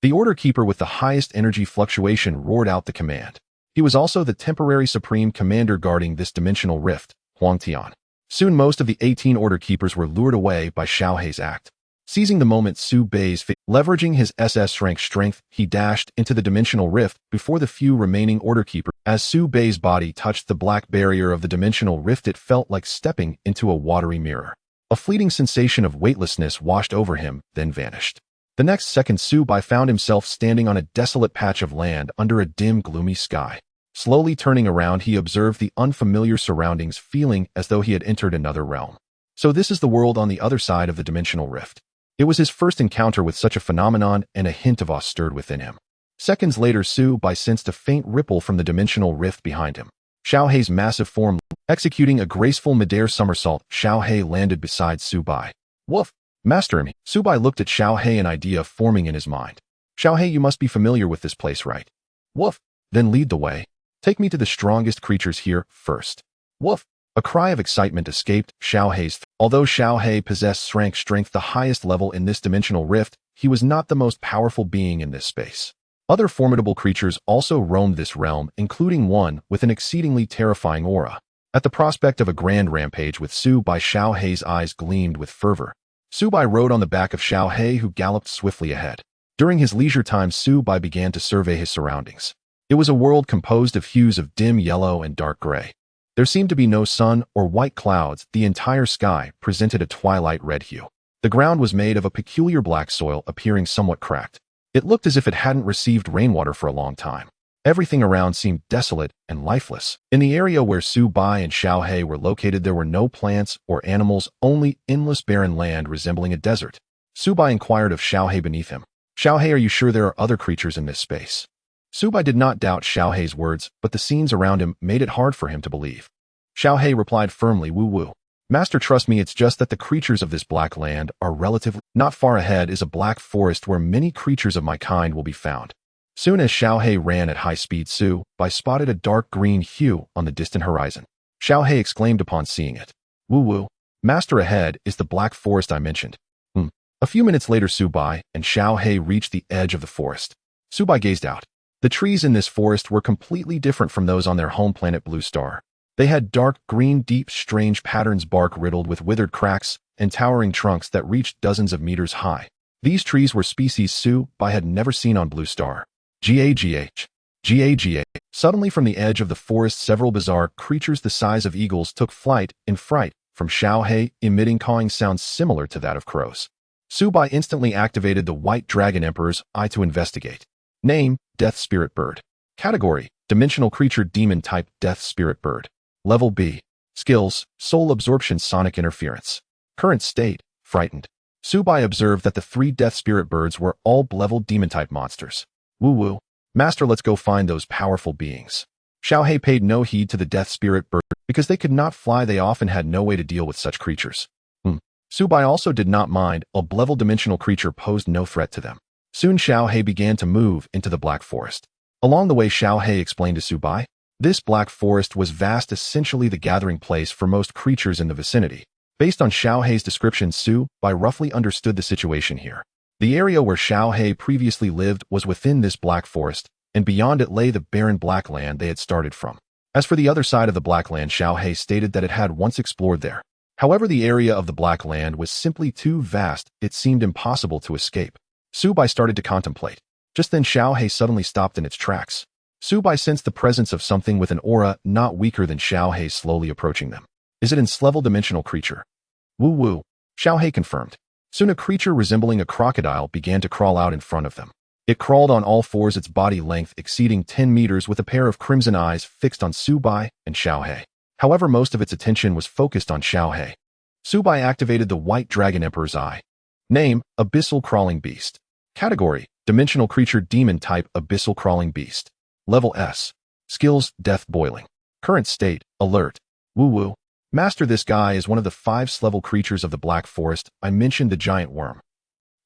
The order keeper with the highest energy fluctuation roared out the command. He was also the temporary supreme commander guarding this dimensional rift, Huang Tian. Soon most of the 18 order keepers were lured away by Xiaohei's act. Seizing the moment, Subai's leveraging his SSS-rank strength, he dashed into the dimensional rift before the few remaining order keepers. As Subai's body touched the black barrier of the dimensional rift, it felt like stepping into a watery mirror. A fleeting sensation of weightlessness washed over him, then vanished. The next second, Subai found himself standing on a desolate patch of land under a dim, gloomy sky. Slowly turning around, he observed the unfamiliar surroundings, feeling as though he had entered another realm. So this is the world on the other side of the dimensional rift. It was his first encounter with such a phenomenon, and a hint of awe stirred within him. Seconds later, Subai sensed a faint ripple from the dimensional rift behind him. Xiaohei's massive form. Executing a graceful midair somersault, Xiaohei landed beside Subai. Woof! Master him. Subai looked at Xiaohei, an idea forming in his mind. Xiaohei, you must be familiar with this place, right? Woof! Then lead the way. Take me to the strongest creatures here first. Woof! A cry of excitement escaped Xiaohei's. Although Xiaohei possessed SSS-rank strength, the highest level in this dimensional rift, he was not the most powerful being in this space. Other formidable creatures also roamed this realm, including one with an exceedingly terrifying aura. At the prospect of a grand rampage with Subai, Xiaohei's eyes gleamed with fervor. Subai rode on the back of Xiaohei, who galloped swiftly ahead. During his leisure time, Subai began to survey his surroundings. It was a world composed of hues of dim yellow and dark gray. There seemed to be no sun or white clouds. The entire sky presented a twilight red hue. The ground was made of a peculiar black soil, appearing somewhat cracked. It looked as if it hadn't received rainwater for a long time. Everything around seemed desolate and lifeless. In the area where Su Bai and Xiao He were located, there were no plants or animals, only endless barren land resembling a desert. Su Bai inquired of Xiao He beneath him. Xiao He, are you sure there are other creatures in this space? Su Bai did not doubt Xiao He's words, but the scenes around him made it hard for him to believe. Xiao He replied firmly, woo-woo. Master, trust me, it's just that the creatures of this black land are relatively not far ahead is a black forest where many creatures of my kind will be found. Soon as Xiao He ran at high speed, Su Bai spotted a dark green hue on the distant horizon. Xiao He exclaimed upon seeing it. Woo-woo. Master, ahead is the black forest I mentioned. A few minutes later, Su Bai and Xiao He reached the edge of the forest. Su Bai gazed out. The trees in this forest were completely different from those on their home planet Blue Star. They had dark green, deep, strange patterns, bark riddled with withered cracks, and towering trunks that reached dozens of meters high. These trees were species Su Bai had never seen on Blue Star. Gagh. Suddenly from the edge of the forest, several bizarre creatures the size of eagles took flight in fright from Xiao He, emitting cawing sounds similar to that of crows. Su Bai instantly activated the White Dragon Emperor's eye to investigate. Name, Death Spirit Bird. Category, Dimensional Creature, Demon Type, Death Spirit Bird. Level B. Skills, Soul Absorption, Sonic Interference. Current state, Frightened. Su Bai observed that the 3 Death Spirit Birds were all level Demon-type monsters. Woo-woo. Master, let's go find those powerful beings. Xiao He paid no heed to the Death Spirit Bird because they could not fly. They often had no way to deal with such creatures. Su Bai also did not mind. A level dimensional creature posed no threat to them. Soon Xiao He began to move into the black forest. Along the way, Xiao He explained to Su Bai, this black forest was vast, essentially the gathering place for most creatures in the vicinity. Based on Xiao He's description, Su Bai roughly understood the situation here. The area where Xiao He previously lived was within this black forest, and beyond it lay the barren black land they had started from. As for the other side of the black land, Xiao He stated that it had once explored there. However, the area of the black land was simply too vast, it seemed impossible to escape. Su Bai started to contemplate. Just then Xiao He suddenly stopped in its tracks. Su Bai sensed the presence of something with an aura not weaker than Xiao He slowly approaching them. Is it an S-level dimensional creature? Woo-woo. Xiao He confirmed. Soon a creature resembling a crocodile began to crawl out in front of them. It crawled on all fours, its body length exceeding 10 meters, with a pair of crimson eyes fixed on Su Bai and Xiao He. However, most of its attention was focused on Xiao He. Su Bai activated the White Dragon Emperor's eye. Name, Abyssal Crawling Beast. Category, Dimensional Creature, Demon Type, Abyssal Crawling Beast. Level S. Skills, Death Boiling. Current state, Alert. Woo-woo. Master, this guy is one of the 5 S-level creatures of the Black Forest. I mentioned the giant worm.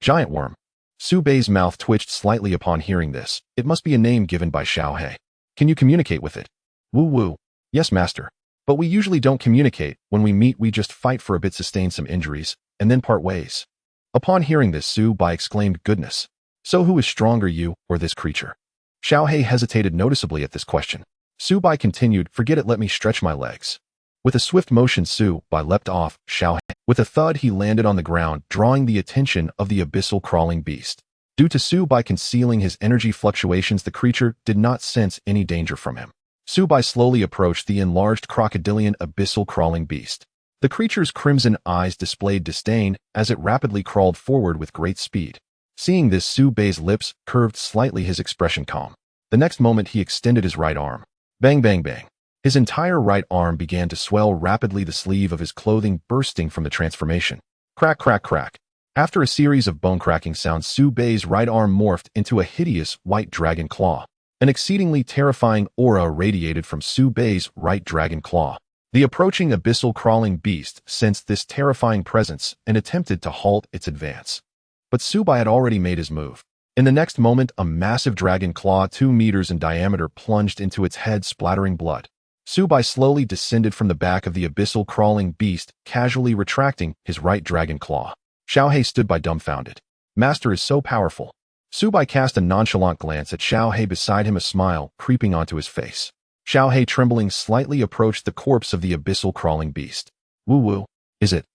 Giant worm. Su Bai's mouth twitched slightly upon hearing this. It must be a name given by Xiao He. Can you communicate with it? Woo-woo. Yes, Master. But we usually don't communicate. When we meet, we just fight for a bit, sustain some injuries, and then part ways. Upon hearing this, Su Bai exclaimed, goodness. So who is stronger, you or this creature? Xiao He hesitated noticeably at this question. Su Bai continued, forget it, let me stretch my legs. With a swift motion, Su Bai leapt off Xiao He. With a thud, he landed on the ground, drawing the attention of the abyssal crawling beast. Due to Su Bai concealing his energy fluctuations, the creature did not sense any danger from him. Su Bai slowly approached the enlarged crocodilian abyssal crawling beast. The creature's crimson eyes displayed disdain as it rapidly crawled forward with great speed. Seeing this, Su Bai's lips curved slightly, his expression calm. The next moment, he extended his right arm. Bang, bang, bang. His entire right arm began to swell rapidly, the sleeve of his clothing bursting from the transformation. Crack, crack, crack. After a series of bone-cracking sounds, Su Bai's right arm morphed into a hideous white dragon claw. An exceedingly terrifying aura radiated from Su Bai's right dragon claw. The approaching abyssal crawling beast sensed this terrifying presence and attempted to halt its advance. But Su Bai had already made his move. In the next moment, a massive dragon claw 2 meters in diameter plunged into its head, splattering blood. Su Bai slowly descended from the back of the abyssal crawling beast, casually retracting his right dragon claw. Xiao He stood by dumbfounded. Master is so powerful. Su Bai cast a nonchalant glance at Xiao He beside him, a smile creeping onto his face. Xiao He, trembling slightly, approached the corpse of the abyssal crawling beast. Woo-woo. Is it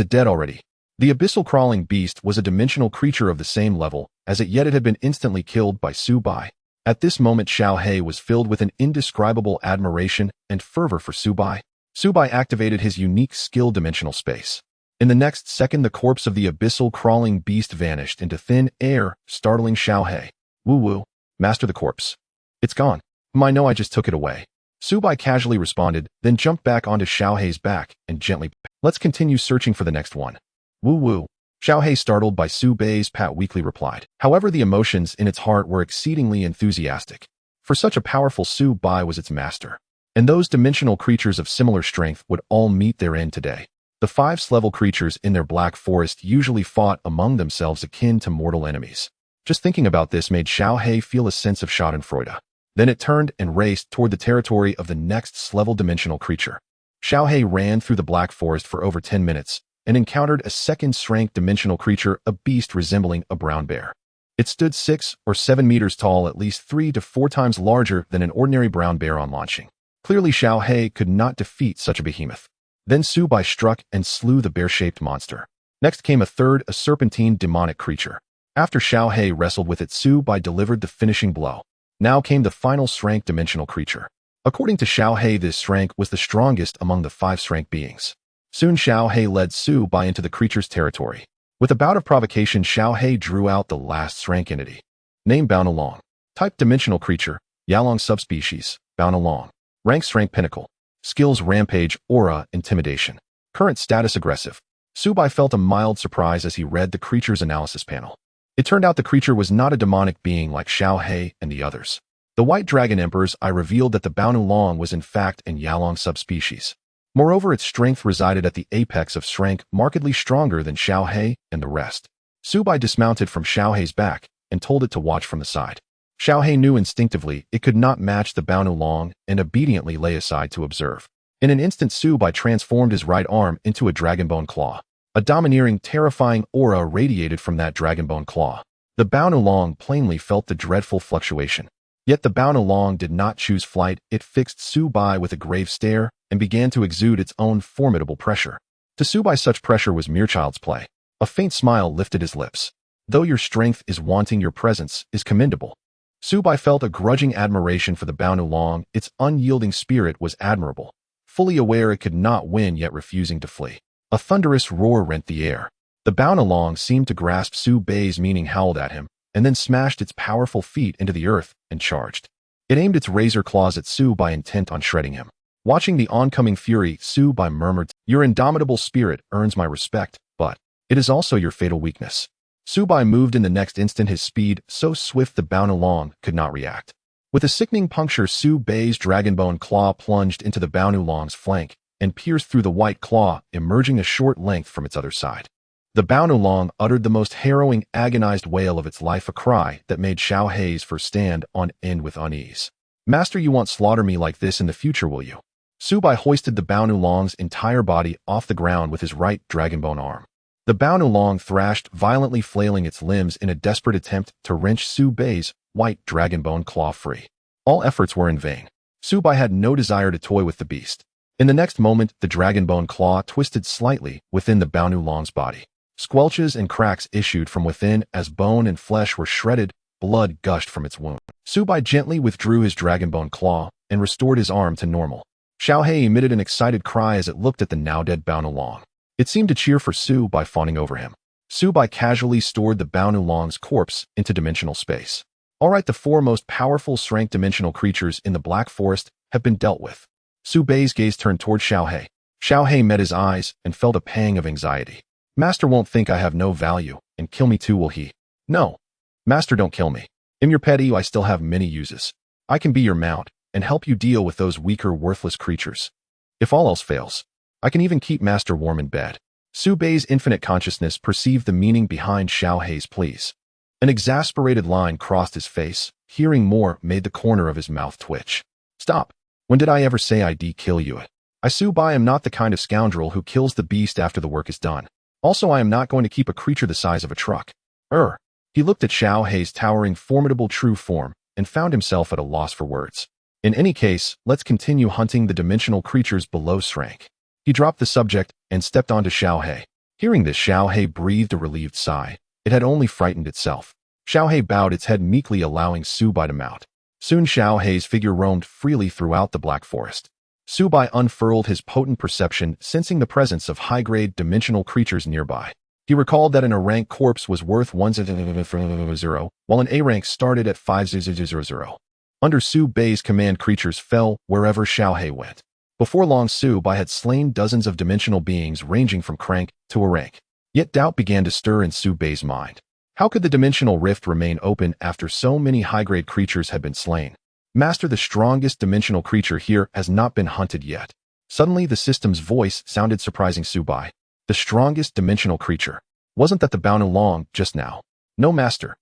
dead already? The abyssal crawling beast was a dimensional creature of the same level as it, yet it had been instantly killed by Su Bai. At this moment, Xiao He was filled with an indescribable admiration and fervor for Su Bai. Su Bai activated his unique skill, Dimensional Space. In the next second, the corpse of the abyssal crawling beast vanished into thin air, startling Xiao He. Woo-woo. Master, the corpse. It's gone. I know I just took it away. Subai casually responded, then jumped back onto Xiaohei's back and gently, let's continue searching for the next one. Woo woo. Xiaohei, startled by Subai's pat, weakly replied. However, the emotions in its heart were exceedingly enthusiastic. For such a powerful Subai was its master. And those dimensional creatures of similar strength would all meet their end today. The 5th-level creatures in their black forest usually fought among themselves akin to mortal enemies. Just thinking about this made Xiaohei feel a sense of schadenfreude. Then it turned and raced toward the territory of the next level dimensional creature. Xiaohei ran through the black forest for over 10 minutes and encountered a 2nd-rank dimensional creature, a beast resembling a brown bear. It stood 6 or 7 meters tall, at least 3 to 4 times larger than an ordinary brown bear on launching. Clearly, Xiaohei could not defeat such a behemoth. Then Subai struck and slew the bear-shaped monster. Next came a 3rd, a serpentine demonic creature. After Xiaohei wrestled with it, Subai delivered the finishing blow. Now came the final rank dimensional creature. According to Xiaohei, this rank was the strongest among the 5th-rank beings. Soon Xiaohei led Subai into the creature's territory. With a bout of provocation, Xiaohei drew out the last rank entity. Name: Bound Along. Type: dimensional creature. Yalong subspecies. Bound Along. Rank pinnacle. Skills: rampage, aura, intimidation. Current status: aggressive. Subai felt a mild surprise as he read the creature's analysis panel. It turned out the creature was not a demonic being like Xiaohei and the others. The White Dragon Emperor's eye revealed that the Bound Along was in fact an Yalong subspecies. Moreover, its strength resided at the apex of rank, markedly stronger than Xiaohei and the rest. Subai dismounted from Xiaohei's back and told it to watch from the side. Xiaohei knew instinctively it could not match the Bound Along and obediently lay aside to observe. In an instant, Subai transformed his right arm into a dragonbone claw. A domineering, terrifying aura radiated from that dragonbone claw. The Bound Along plainly felt the dreadful fluctuation. Yet the Bound Along did not choose flight. It fixed Subai with a grave stare and began to exude its own formidable pressure. To Subai, such pressure was mere child's play. A faint smile lifted his lips. Though your strength is wanting, your presence is commendable. Subai felt a grudging admiration for the Bound Along. Its unyielding spirit was admirable. Fully aware it could not win, yet refusing to flee. A thunderous roar rent the air. The Bound Along seemed to grasp Subai's meaning, howled at him, and then smashed its powerful feet into the earth and charged. It aimed its razor claws at Subai, intent on shredding him. Watching the oncoming fury, Subai murmured, "Your indomitable spirit earns my respect, but it is also your fatal weakness." Subai moved in the next instant, his speed so swift the Bound Along could not react. With a sickening puncture, Subai's dragonbone claw plunged into the Bound Along's flank and pierced through the white claw, emerging a short length from its other side. The Bound Along uttered the most harrowing, agonized wail of its life, a cry that made Xiaohei's fur stand on end with unease. "Master, you won't slaughter me like this in the future, will you?" Subai hoisted the Bound Along's entire body off the ground with his right dragonbone arm. The Bound Along thrashed, violently flailing its limbs in a desperate attempt to wrench Subai's white dragonbone claw free. All efforts were in vain. Subai had no desire to toy with the beast. In the next moment, the dragonbone claw twisted slightly within the Bound Along's body. Squelches and cracks issued from within as bone and flesh were shredded, blood gushed from its wound. Subai gently withdrew his dragonbone claw and restored his arm to normal. Xiaohei emitted an excited cry as it looked at the now-dead Bound Along. It seemed to cheer for Subai, fawning over him. Subai casually stored the Bound Along's corpse into dimensional space. All right, the 4 most powerful rank dimensional creatures in the Black Forest have been dealt with. Subai's gaze turned toward Xiaohei. Xiaohei met his eyes and felt a pang of anxiety. "Master won't think I have no value and kill me too, will he?" "No. Master, don't kill me. In your petty, I still have many uses. I can be your mount and help you deal with those weaker, worthless creatures. If all else fails, I can even keep Master warm in bed." Subai's infinite consciousness perceived the meaning behind Xiaohei's pleas. An exasperated line crossed his face. Hearing more made the corner of his mouth twitch. "Stop. When did I ever say I'd kill you? I, Subai, am not the kind of scoundrel who kills the beast after the work is done. Also, I am not going to keep a creature the size of a truck." He looked at Xiaohei's towering, formidable true form and found himself at a loss for words. "In any case, let's continue hunting the dimensional creatures below rank." He dropped the subject and stepped onto Xiaohei. Hearing this, Xiaohei breathed a relieved sigh. It had only frightened itself. Xiaohei bowed its head meekly, allowing Subai to mount. Soon Xiaohei's figure roamed freely throughout the Black Forest. Subai unfurled his potent perception, sensing the presence of high-grade dimensional creatures nearby. He recalled that an A-rank corpse was worth 1,000, while an A-rank started at 5,000. Under Su Bei's command, creatures fell wherever Xiaohei went. Before long, Su Bei had slain dozens of dimensional beings ranging from crank to a rank. Yet doubt began to stir in Su Bei's mind. How could the dimensional rift remain open after so many high-grade creatures had been slain? Master, the strongest dimensional creature here has not been hunted yet. Suddenly, the system's voice sounded surprising Su Bei. The strongest dimensional creature. Wasn't that the Baonu Long just now? No, Master.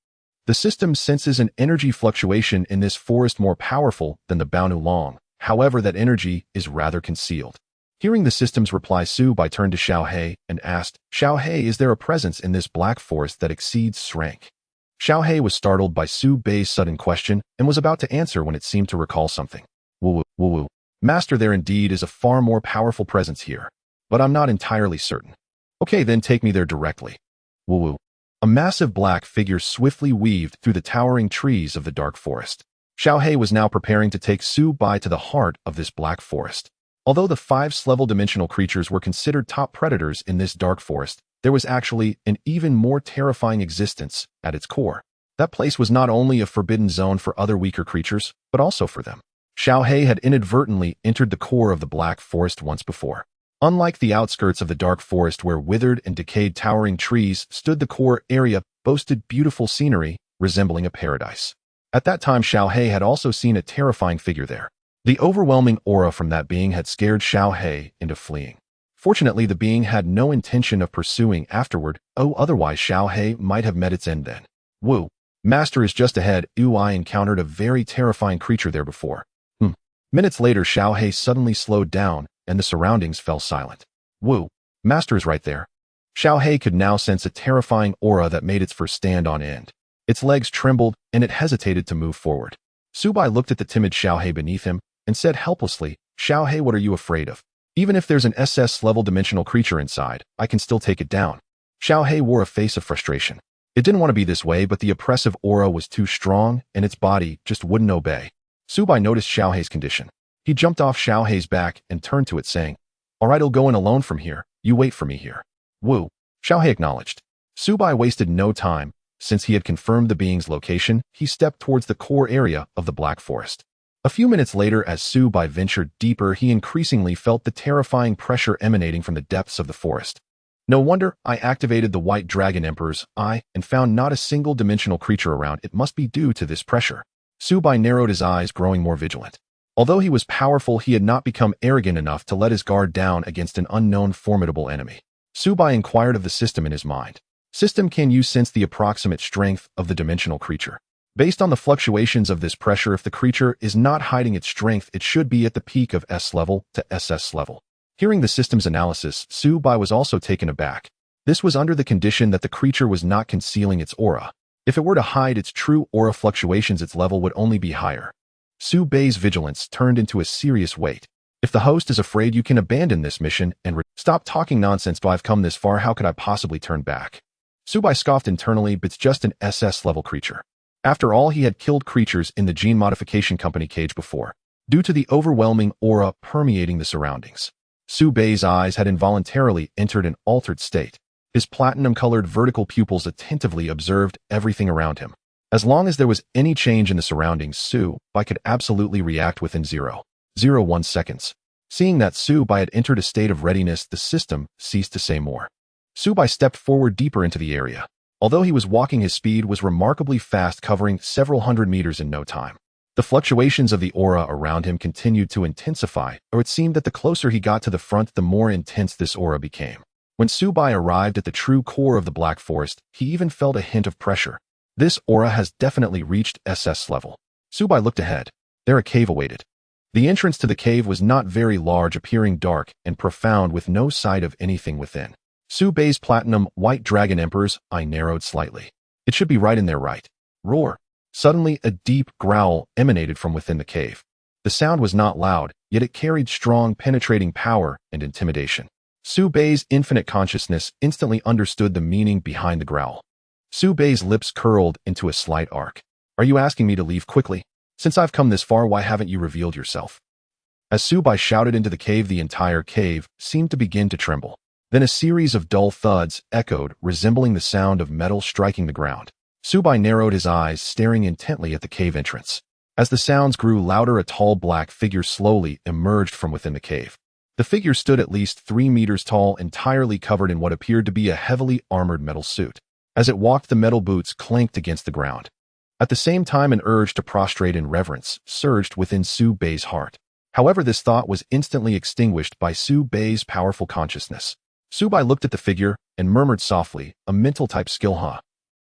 The system senses an energy fluctuation in this forest more powerful than the Baonu Long. However, that energy is rather concealed. Hearing the system's reply, Su Bei turned to Xiaohei and asked, Xiaohei, is there a presence in this black forest that exceeds S-rank? Xiaohei was startled by Su Bei's sudden question and was about to answer when it seemed to recall something. Woo. Master, there indeed is a far more powerful presence here, but I'm not entirely certain. Okay, then take me there directly. Woo. A massive black figure swiftly weaved through the towering trees of the dark forest. Xiaohei was now preparing to take Su Bei to the heart of this black forest. Although the 5th-level dimensional creatures were considered top predators in this dark forest, there was actually an even more terrifying existence at its core. That place was not only a forbidden zone for other weaker creatures, but also for them. Xiaohei had inadvertently entered the core of the black forest once before. Unlike the outskirts of the dark forest where withered and decayed towering trees stood, the core area boasted beautiful scenery resembling a paradise. At that time, Xiaohei had also seen a terrifying figure there. The overwhelming aura from that being had scared Xiaohei into fleeing. Fortunately, the being had no intention of pursuing afterward. Otherwise Xiaohei might have met its end then. Woo. Master is just ahead. I encountered a very terrifying creature there before. Minutes later, Xiaohei suddenly slowed down, and the surroundings fell silent. Woo. Master is right there. Xiaohei could now sense a terrifying aura that made its fur stand on end. Its legs trembled, and it hesitated to move forward. Su Bei looked at the timid Xiaohei beneath him and said helplessly, Xiaohei, what are you afraid of? Even if there's an SS-level dimensional creature inside, I can still take it down. Xiaohei wore a face of frustration. It didn't want to be this way, but the oppressive aura was too strong, and its body just wouldn't obey. Su Bei noticed Xiaohei's condition. He jumped off Xiaohei's back and turned to it, saying, All right, I'll go in alone from here. You wait for me here. Woo. Xiaohei acknowledged. Su Bei wasted no time. Since he had confirmed the being's location, he stepped towards the core area of the black forest. A few minutes later, as Su Bei ventured deeper, he increasingly felt the terrifying pressure emanating from the depths of the forest. No wonder I activated the White Dragon Emperor's eye and found not a single dimensional creature around. It must be due to this pressure. Su Bei narrowed his eyes, growing more vigilant. Although he was powerful, he had not become arrogant enough to let his guard down against an unknown formidable enemy. Su Bei inquired of the system in his mind. System, can you sense the approximate strength of the dimensional creature? Based on the fluctuations of this pressure, if the creature is not hiding its strength, it should be at the peak of S level to SS level. Hearing the system's analysis, Su Bei was also taken aback. This was under the condition that the creature was not concealing its aura. If it were to hide its true aura fluctuations, its level would only be higher. Su Bei's vigilance turned into a serious weight. If the host is afraid, you can abandon this mission and stop talking nonsense. I've come this far, how could I possibly turn back? Su Bei scoffed internally, but it's just an SS-level creature. After all, he had killed creatures in the Gene Modification Company cage before, due to the overwhelming aura permeating the surroundings. Su Bei's eyes had involuntarily entered an altered state. His platinum-colored vertical pupils attentively observed everything around him. As long as there was any change in the surroundings, Su Bei could absolutely react within 0.01 seconds. Seeing that Su Bei had entered a state of readiness, the system ceased to say more. Su Bei stepped forward deeper into the area. Although he was walking, his speed was remarkably fast, covering several hundred meters in no time. The fluctuations of the aura around him continued to intensify, or it seemed that the closer he got to the front, the more intense this aura became. When Su Bei arrived at the true core of the black forest, he even felt a hint of pressure. This aura has definitely reached SS level. Su Bei looked ahead. There a cave awaited. The entrance to the cave was not very large, appearing dark and profound with no sight of anything within. Su Bei's platinum White Dragon Emperor's eye narrowed slightly. It should be right in there, right? Roar. Suddenly, a deep growl emanated from within the cave. The sound was not loud, yet it carried strong, penetrating power and intimidation. Su Bei's infinite consciousness instantly understood the meaning behind the growl. Su Bei's lips curled into a slight arc. Are you asking me to leave quickly? Since I've come this far, why haven't you revealed yourself? As Su Bei shouted into the cave, the entire cave seemed to begin to tremble. Then a series of dull thuds echoed, resembling the sound of metal striking the ground. Su Bei narrowed his eyes, staring intently at the cave entrance. As the sounds grew louder, a tall black figure slowly emerged from within the cave. The figure stood at least 3 meters tall, entirely covered in what appeared to be a heavily armored metal suit. As it walked, the metal boots clanked against the ground. At the same time, an urge to prostrate in reverence surged within Su Bei's heart. However, this thought was instantly extinguished by Su Bei's powerful consciousness. Su Bei looked at the figure and murmured softly, "A mental-type skill, huh?"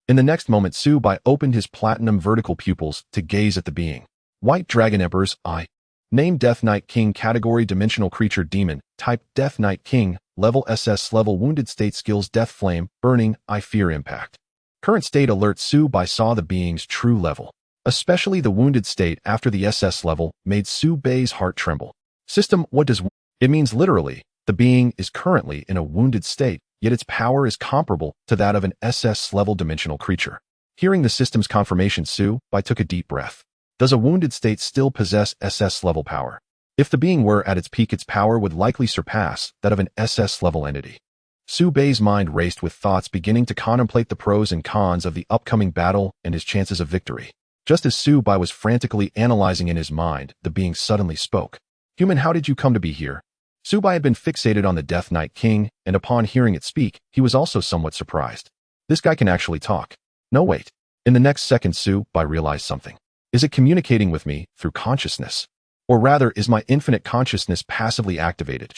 In the next moment, Su Bei opened his platinum vertical pupils to gaze at the being. White Dragon Emperor's Eye. Name Death Knight King. Category Dimensional Creature Demon. Type Death Knight King. Level SS Level Wounded State. Skills Death Flame, Burning, I Fear Impact. Current state alert. Su Bei saw the being's true level. Especially the wounded state after the SS level made Su Bei's heart tremble. System, what does it means literally? The being is currently in a wounded state, yet its power is comparable to that of an SS-level dimensional creature. Hearing the system's confirmation, Su Bei took a deep breath. Does a wounded state still possess SS-level power? If the being were at its peak, its power would likely surpass that of an SS-level entity. Su Bei's mind raced with thoughts, beginning to contemplate the pros and cons of the upcoming battle and his chances of victory. Just as Su Bei was frantically analyzing in his mind, the being suddenly spoke. "Human, how did you come to be here?" Su Bei had been fixated on the Death Knight King, and upon hearing it speak, he was also somewhat surprised. This guy can actually talk. No, wait. In the next second, Su Bei realized something. Is it communicating with me through consciousness? Or rather, is my infinite consciousness passively activated?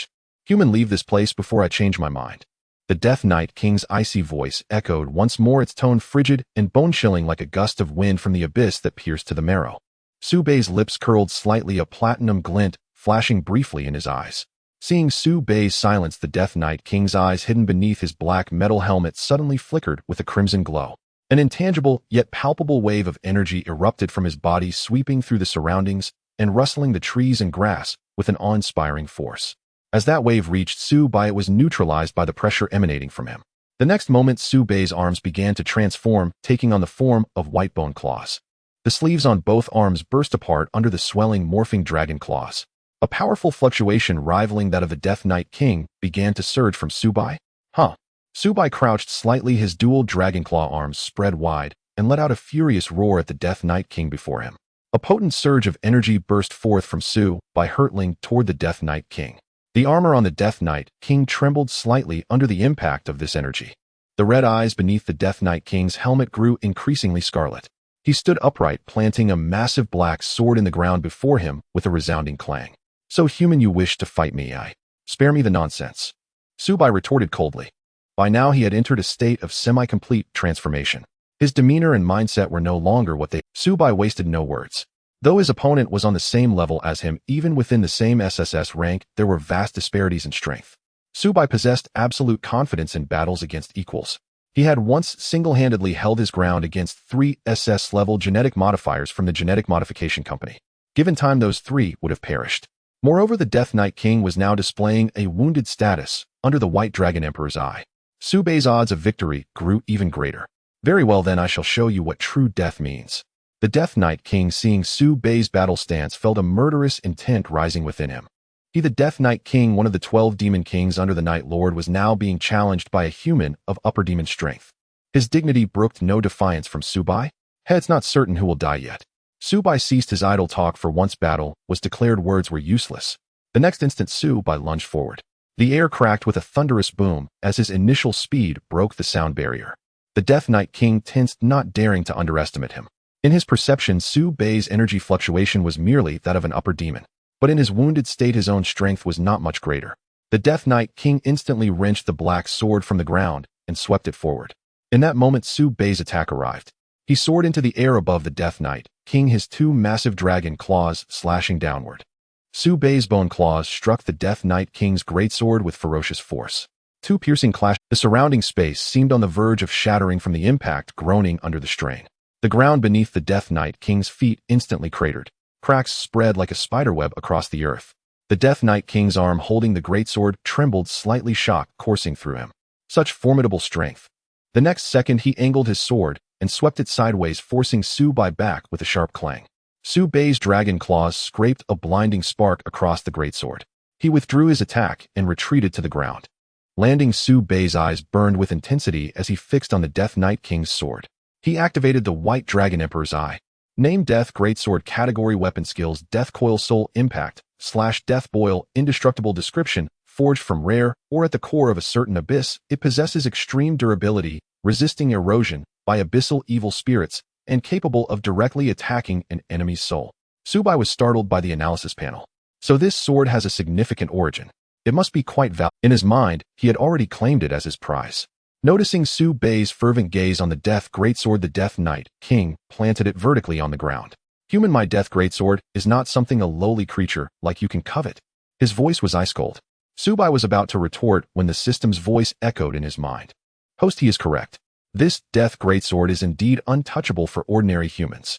Human, leave this place before I change my mind. The Death Knight King's icy voice echoed once more, its tone frigid and bone-chilling like a gust of wind from the abyss that pierced to the marrow. Su Bei's lips curled slightly, a platinum glint flashing briefly in his eyes. Seeing Su Bei's silence, the Death Knight King's eyes hidden beneath his black metal helmet suddenly flickered with a crimson glow. An intangible yet palpable wave of energy erupted from his body, sweeping through the surroundings and rustling the trees and grass with an awe-inspiring force. As that wave reached Su Bei, it was neutralized by the pressure emanating from him. The next moment, Su Bei's arms began to transform, taking on the form of white bone claws. The sleeves on both arms burst apart under the swelling, morphing dragon claws. A powerful fluctuation rivaling that of the Death Knight King began to surge from Su Bei. Huh. Su Bei crouched slightly, his dual dragon claw arms spread wide, and let out a furious roar at the Death Knight King before him. A potent surge of energy burst forth from Su Bei, hurtling toward the Death Knight King. The armor on the Death Knight King trembled slightly under the impact of this energy. The red eyes beneath the Death Knight King's helmet grew increasingly scarlet. He stood upright, planting a massive black sword in the ground before him with a resounding clang. "So, human, you wish to fight me, I? Spare me the nonsense." Su Bei retorted coldly. By now he had entered a state of semi-complete transformation. His demeanor and mindset were no longer what they... Su Bei wasted no words. Though his opponent was on the same level as him, even within the same SSS rank, there were vast disparities in strength. Su Bei possessed absolute confidence in battles against equals. He had once single-handedly held his ground against 3 SS-level genetic modifiers from the Genetic Modification Company. Given time, those 3 would have perished. Moreover, the Death Knight King was now displaying a wounded status under the White Dragon Emperor's eye. Su Bei's odds of victory grew even greater. "Very well then, I shall show you what true death means." The Death Knight King, seeing Su Bei's battle stance, felt a murderous intent rising within him. He, the Death Knight King, one of the 12 demon kings under the Night Lord, was now being challenged by a human of upper demon strength. His dignity brooked no defiance from Su Bei. "It's not certain who will die yet." Su Bei ceased his idle talk, for once battle was declared, words were useless. The next instant, Su Bei lunged forward. The air cracked with a thunderous boom as his initial speed broke the sound barrier. The Death Knight King tensed, not daring to underestimate him. In his perception, Su Bei's energy fluctuation was merely that of an upper demon. But in his wounded state, his own strength was not much greater. The Death Knight King instantly wrenched the black sword from the ground and swept it forward. In that moment, Su Bei's attack arrived. He soared into the air above the Death Knight King, his 2 massive dragon claws slashing downward. Su Bei's bone claws struck the Death Knight King's greatsword with ferocious force. 2 piercing clashes. The surrounding space seemed on the verge of shattering from the impact, groaning under the strain. The ground beneath the Death Knight King's feet instantly cratered. Cracks spread like a spiderweb across the earth. The Death Knight King's arm holding the greatsword trembled slightly, shock coursing through him. Such formidable strength. The next second, he angled his sword and swept it sideways, forcing Su Bei back with a sharp clang. Su Bei's dragon claws scraped a blinding spark across the greatsword. He withdrew his attack and retreated to the ground. Landing, Su Bei's eyes burned with intensity as he fixed on the Death Knight King's sword. He activated the White Dragon Emperor's Eye. Name Death Greatsword Category Weapon Skills Death Coil Soul Impact / Death Boil Indestructible Description Forged from rare or at the core of a certain abyss, it possesses extreme durability, resisting erosion by abyssal evil spirits, and capable of directly attacking an enemy's soul. Subai was startled by the analysis panel. So this sword has a significant origin. It must be quite valuable. In his mind, he had already claimed it as his prize. Noticing Su Bei's fervent gaze on the Death Greatsword, the Death Knight King planted it vertically on the ground. Human, my Death Greatsword is not something a lowly creature like you can covet. His voice was ice cold. Subai was about to retort when the system's voice echoed in his mind. Host, he is correct. This Death Greatsword is indeed untouchable for ordinary humans.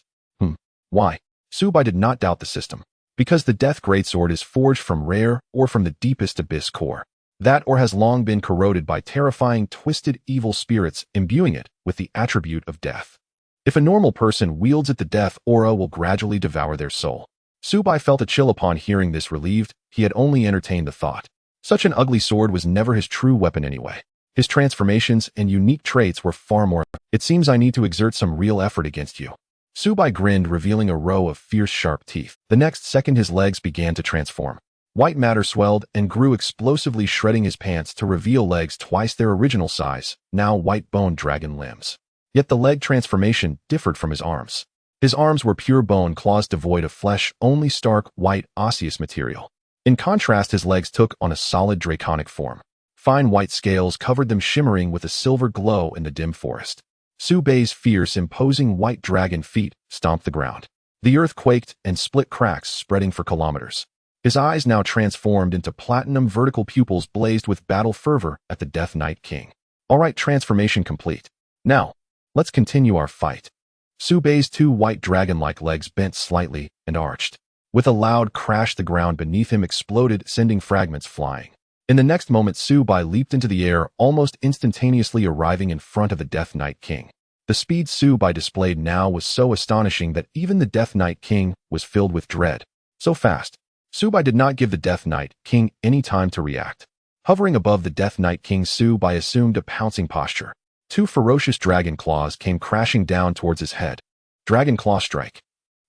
Why? Subai did not doubt the system. Because the Death Greatsword is forged from rare or from the deepest abyss core. That or has long been corroded by terrifying twisted evil spirits imbuing it with the attribute of death. If a normal person wields it, the death aura will gradually devour their soul. Subai felt a chill upon hearing this. Relieved, he had only entertained the thought. Such an ugly sword was never his true weapon anyway. His transformations and unique traits were far more. It seems I need to exert some real effort against you. Subai grinned, revealing a row of fierce sharp teeth. The next second his legs began to transform. White matter swelled and grew explosively, shredding his pants to reveal legs twice their original size, now white bone dragon limbs. Yet the leg transformation differed from his arms. His arms were pure bone claws devoid of flesh, only stark, white, osseous material. In contrast, his legs took on a solid draconic form. Fine white scales covered them, shimmering with a silver glow in the dim forest. Su Bei's fierce, imposing white dragon feet stomped the ground. The earth quaked and split, cracks spreading for kilometers. His eyes, now transformed into platinum vertical pupils, blazed with battle fervor at the Death Knight King. All right, transformation complete. Now, let's continue our fight. Su Bei's two white dragon-like legs bent slightly and arched. With a loud crash, the ground beneath him exploded, sending fragments flying. In the next moment, Subai leaped into the air, almost instantaneously arriving in front of the Death Knight King. The speed Subai displayed now was so astonishing that even the Death Knight King was filled with dread. So fast. Subai did not give the Death Knight King any time to react. Hovering above the Death Knight King, Subai assumed a pouncing posture. Two ferocious dragon claws came crashing down towards his head. Dragon claw strike.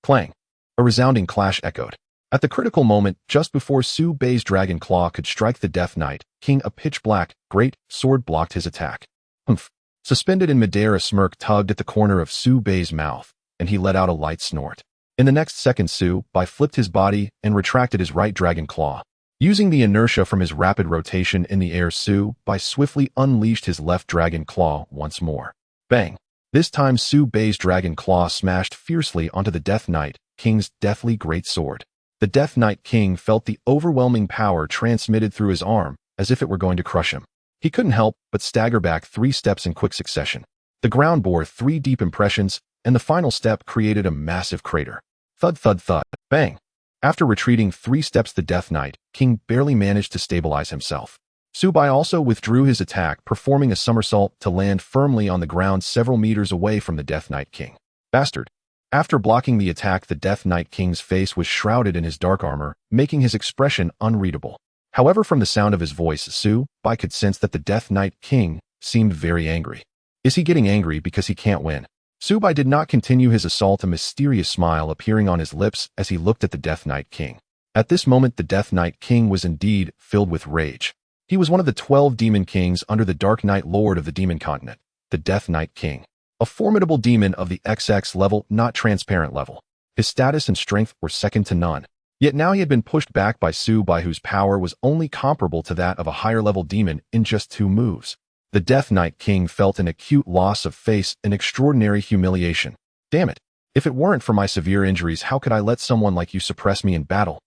Clang. A resounding clash echoed. At the critical moment, just before Su Bei's dragon claw could strike the Death Knight King, a pitch-black, great sword blocked his attack. Humph. Suspended in midair, a smirk tugged at the corner of Su Bei's mouth, and he let out a light snort. In the next second, Su Bei flipped his body and retracted his right dragon claw. Using the inertia from his rapid rotation in the air, Su Bei swiftly unleashed his left dragon claw once more. Bang! This time, Su Bei's dragon claw smashed fiercely onto the Death Knight King's deathly great sword. The Death Knight King felt the overwhelming power transmitted through his arm, as if it were going to crush him. He couldn't help but stagger back 3 steps in quick succession. The ground bore 3 deep impressions, and the final step created a massive crater. Thud, thud, thud, bang! After retreating 3 steps, the Death Knight King barely managed to stabilize himself. Subai also withdrew his attack, performing a somersault to land firmly on the ground several meters away from the Death Knight King. Bastard! After blocking the attack, the Death Knight King's face was shrouded in his dark armor, making his expression unreadable. However, from the sound of his voice, Subai could sense that the Death Knight King seemed very angry. Is he getting angry because he can't win? Subai did not continue his assault, a mysterious smile appearing on his lips as he looked at the Death Knight King. At this moment, the Death Knight King was indeed filled with rage. He was one of the 12 demon kings under the Dark Knight Lord of the Demon Continent, the Death Knight King. A formidable demon of the XX level, not transparent level. His status and strength were second to none. Yet now he had been pushed back by Subai, whose power was only comparable to that of a higher-level demon in just 2 moves. The Death Knight King felt an acute loss of face and extraordinary humiliation. Damn it! If it weren't for my severe injuries, how could I let someone like you suppress me in battle?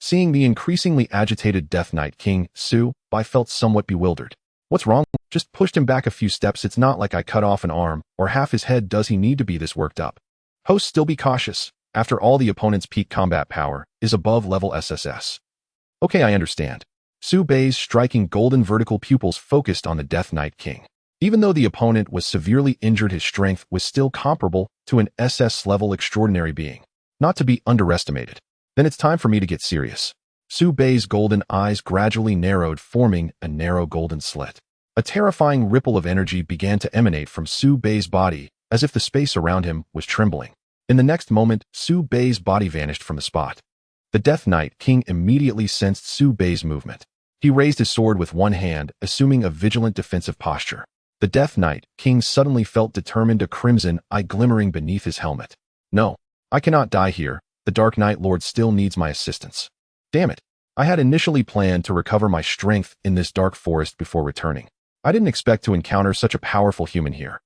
Seeing the increasingly agitated Death Knight King, Subai felt somewhat bewildered. What's wrong? Just pushed him back a few steps. It's not like I cut off an arm or half his head. Does he need to be this worked up? Host, still be cautious. After all, the opponent's peak combat power is above level SSS. Okay, I understand. Su Bei's striking golden vertical pupils focused on the Death Knight King. Even though the opponent was severely injured, his strength was still comparable to an SS-level extraordinary being. Not to be underestimated. Then it's time for me to get serious. Su Bei's golden eyes gradually narrowed, forming a narrow golden slit. A terrifying ripple of energy began to emanate from Su Bei's body, as if the space around him was trembling. In the next moment, Su Bei's body vanished from the spot. The Death Knight King immediately sensed Su Bei's movement. He raised his sword with one hand, assuming a vigilant defensive posture. The Death Knight King suddenly felt determined, a crimson eye glimmering beneath his helmet. No, I cannot die here. The Dark Knight Lord still needs my assistance. Damn it. I had initially planned to recover my strength in this dark forest before returning. I didn't expect to encounter such a powerful human here.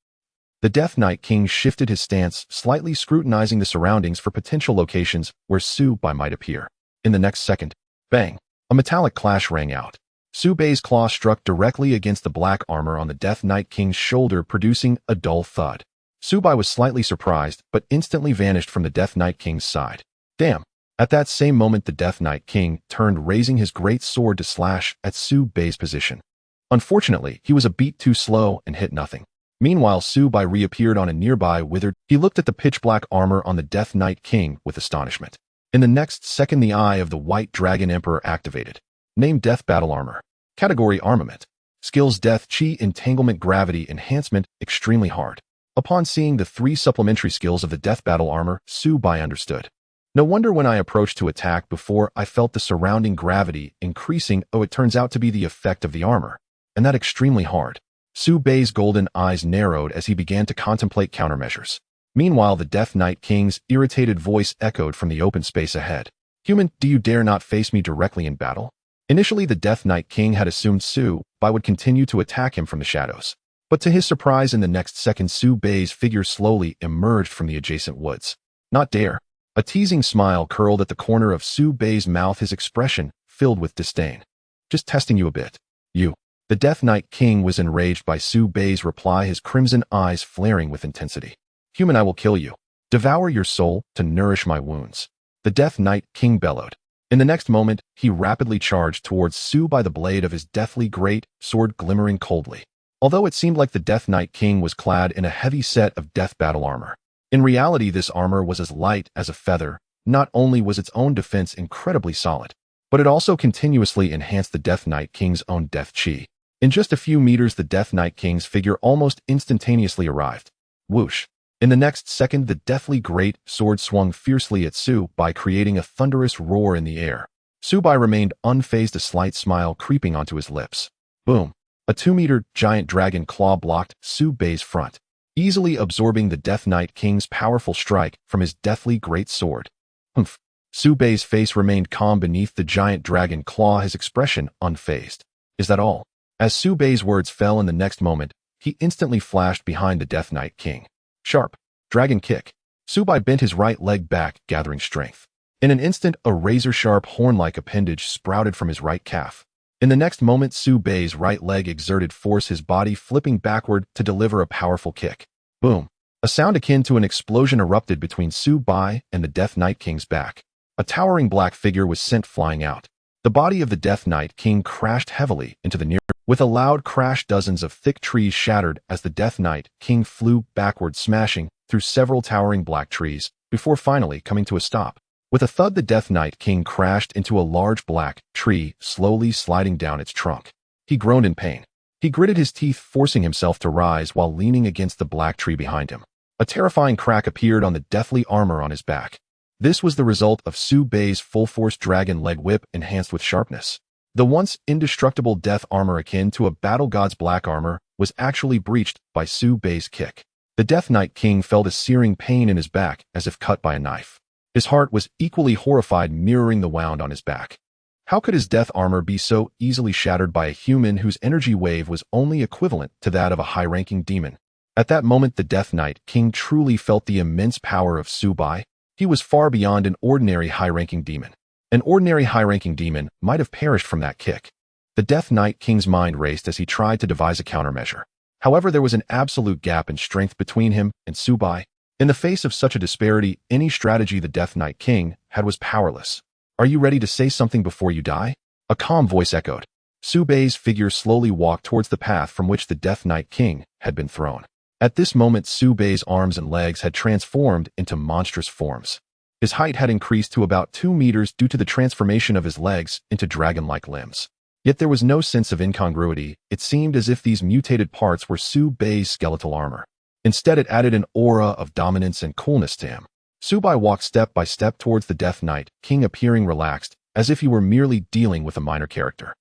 The Death Knight King shifted his stance, slightly scrutinizing the surroundings for potential locations where Su Bei might appear. In the next second, bang, a metallic clash rang out. Su Bei's claw struck directly against the black armor on the Death Knight King's shoulder, producing a dull thud. Su Bei was slightly surprised, but instantly vanished from the Death Knight King's side. Damn. At that same moment, the Death Knight King turned, raising his great sword to slash at Su Bei's position. Unfortunately, he was a beat too slow and hit nothing. Meanwhile, Su Bei reappeared on a nearby withered. He looked at the pitch-black armor on the Death Knight King with astonishment. In the next second, the eye of the White Dragon Emperor activated. Name: Death Battle Armor. Category: Armament. Skills: Death Chi Entanglement Gravity Enhancement Extremely Hard. Upon seeing the 3 supplementary skills of the Death Battle Armor, Su Bei understood. No wonder when I approached to attack before, I felt the surrounding gravity increasing. Oh, it turns out to be the effect of the armor. And that extremely hard. Su Bei's golden eyes narrowed as he began to contemplate countermeasures. Meanwhile, the Death Knight King's irritated voice echoed from the open space ahead. Human, do you dare not face me directly in battle? Initially, the Death Knight King had assumed Su Bei would continue to attack him from the shadows. But to his surprise, in the next second, Su Bei's figure slowly emerged from the adjacent woods. Not dare. A teasing smile curled at the corner of Su Bei's mouth, his expression filled with disdain. Just testing you a bit. You. The Death Knight King was enraged by Su Bei's reply, his crimson eyes flaring with intensity. Human, I will kill you. Devour your soul to nourish my wounds. The Death Knight King bellowed. In the next moment, he rapidly charged towards Su Bei, the blade of his deathly great sword glimmering coldly. Although it seemed like the Death Knight King was clad in a heavy set of death battle armor, in reality this armor was as light as a feather. Not only was its own defense incredibly solid, but it also continuously enhanced the Death Knight King's own death chi. In just a few meters, the Death Knight King's figure almost instantaneously arrived. Whoosh. In the next second, the deathly great sword swung fiercely at Su Bei, creating a thunderous roar in the air. Su Bei remained unfazed, a slight smile creeping onto his lips. Boom. A 2-meter giant dragon claw blocked Su Bei's front, easily absorbing the Death Knight King's powerful strike from his deathly great sword. Humph. Su Bei's face remained calm beneath the giant dragon claw, his expression unfazed. Is that all? As Su Bei's words fell, in the next moment, he instantly flashed behind the Death Knight King. Sharp. Dragon kick. Su Bei bent his right leg back, gathering strength. In an instant, a razor-sharp horn-like appendage sprouted from his right calf. In the next moment, Su Bei's right leg exerted force, his body flipping backward to deliver a powerful kick. Boom. A sound akin to an explosion erupted between Su Bei and the Death Knight King's back. A towering black figure was sent flying out. The body of the Death Knight King crashed heavily into the near. With a loud crash, dozens of thick trees shattered as the Death Knight King flew backward, smashing through several towering black trees, before finally coming to a stop. With a thud, the Death Knight King crashed into a large black tree, slowly sliding down its trunk. He groaned in pain. He gritted his teeth, forcing himself to rise while leaning against the black tree behind him. A terrifying crack appeared on the deathly armor on his back. This was the result of Su Bei's full-force dragon leg whip enhanced with sharpness. The once indestructible death armor akin to a battle god's black armor was actually breached by Su Bei's kick. The Death Knight King felt a searing pain in his back as if cut by a knife. His heart was equally horrified, mirroring the wound on his back. How could his death armor be so easily shattered by a human whose energy wave was only equivalent to that of a high-ranking demon? At that moment, the Death Knight King truly felt the immense power of Su Bei. He was far beyond an ordinary high-ranking demon. An ordinary high-ranking demon might have perished from that kick. The Death Knight King's mind raced as he tried to devise a countermeasure. However, there was an absolute gap in strength between him and Su Bei. In the face of such a disparity, any strategy the Death Knight King had was powerless. Are you ready to say something before you die? A calm voice echoed. Su Bei's figure slowly walked towards the path from which the Death Knight King had been thrown. At this moment, Su Bei's arms and legs had transformed into monstrous forms. His height had increased to about 2 meters due to the transformation of his legs into dragon-like limbs. Yet there was no sense of incongruity. It seemed as if these mutated parts were Su Bei's skeletal armor. Instead, it added an aura of dominance and coolness to him. Subai walked step by step towards the Death Knight King, appearing relaxed, as if he were merely dealing with a minor character.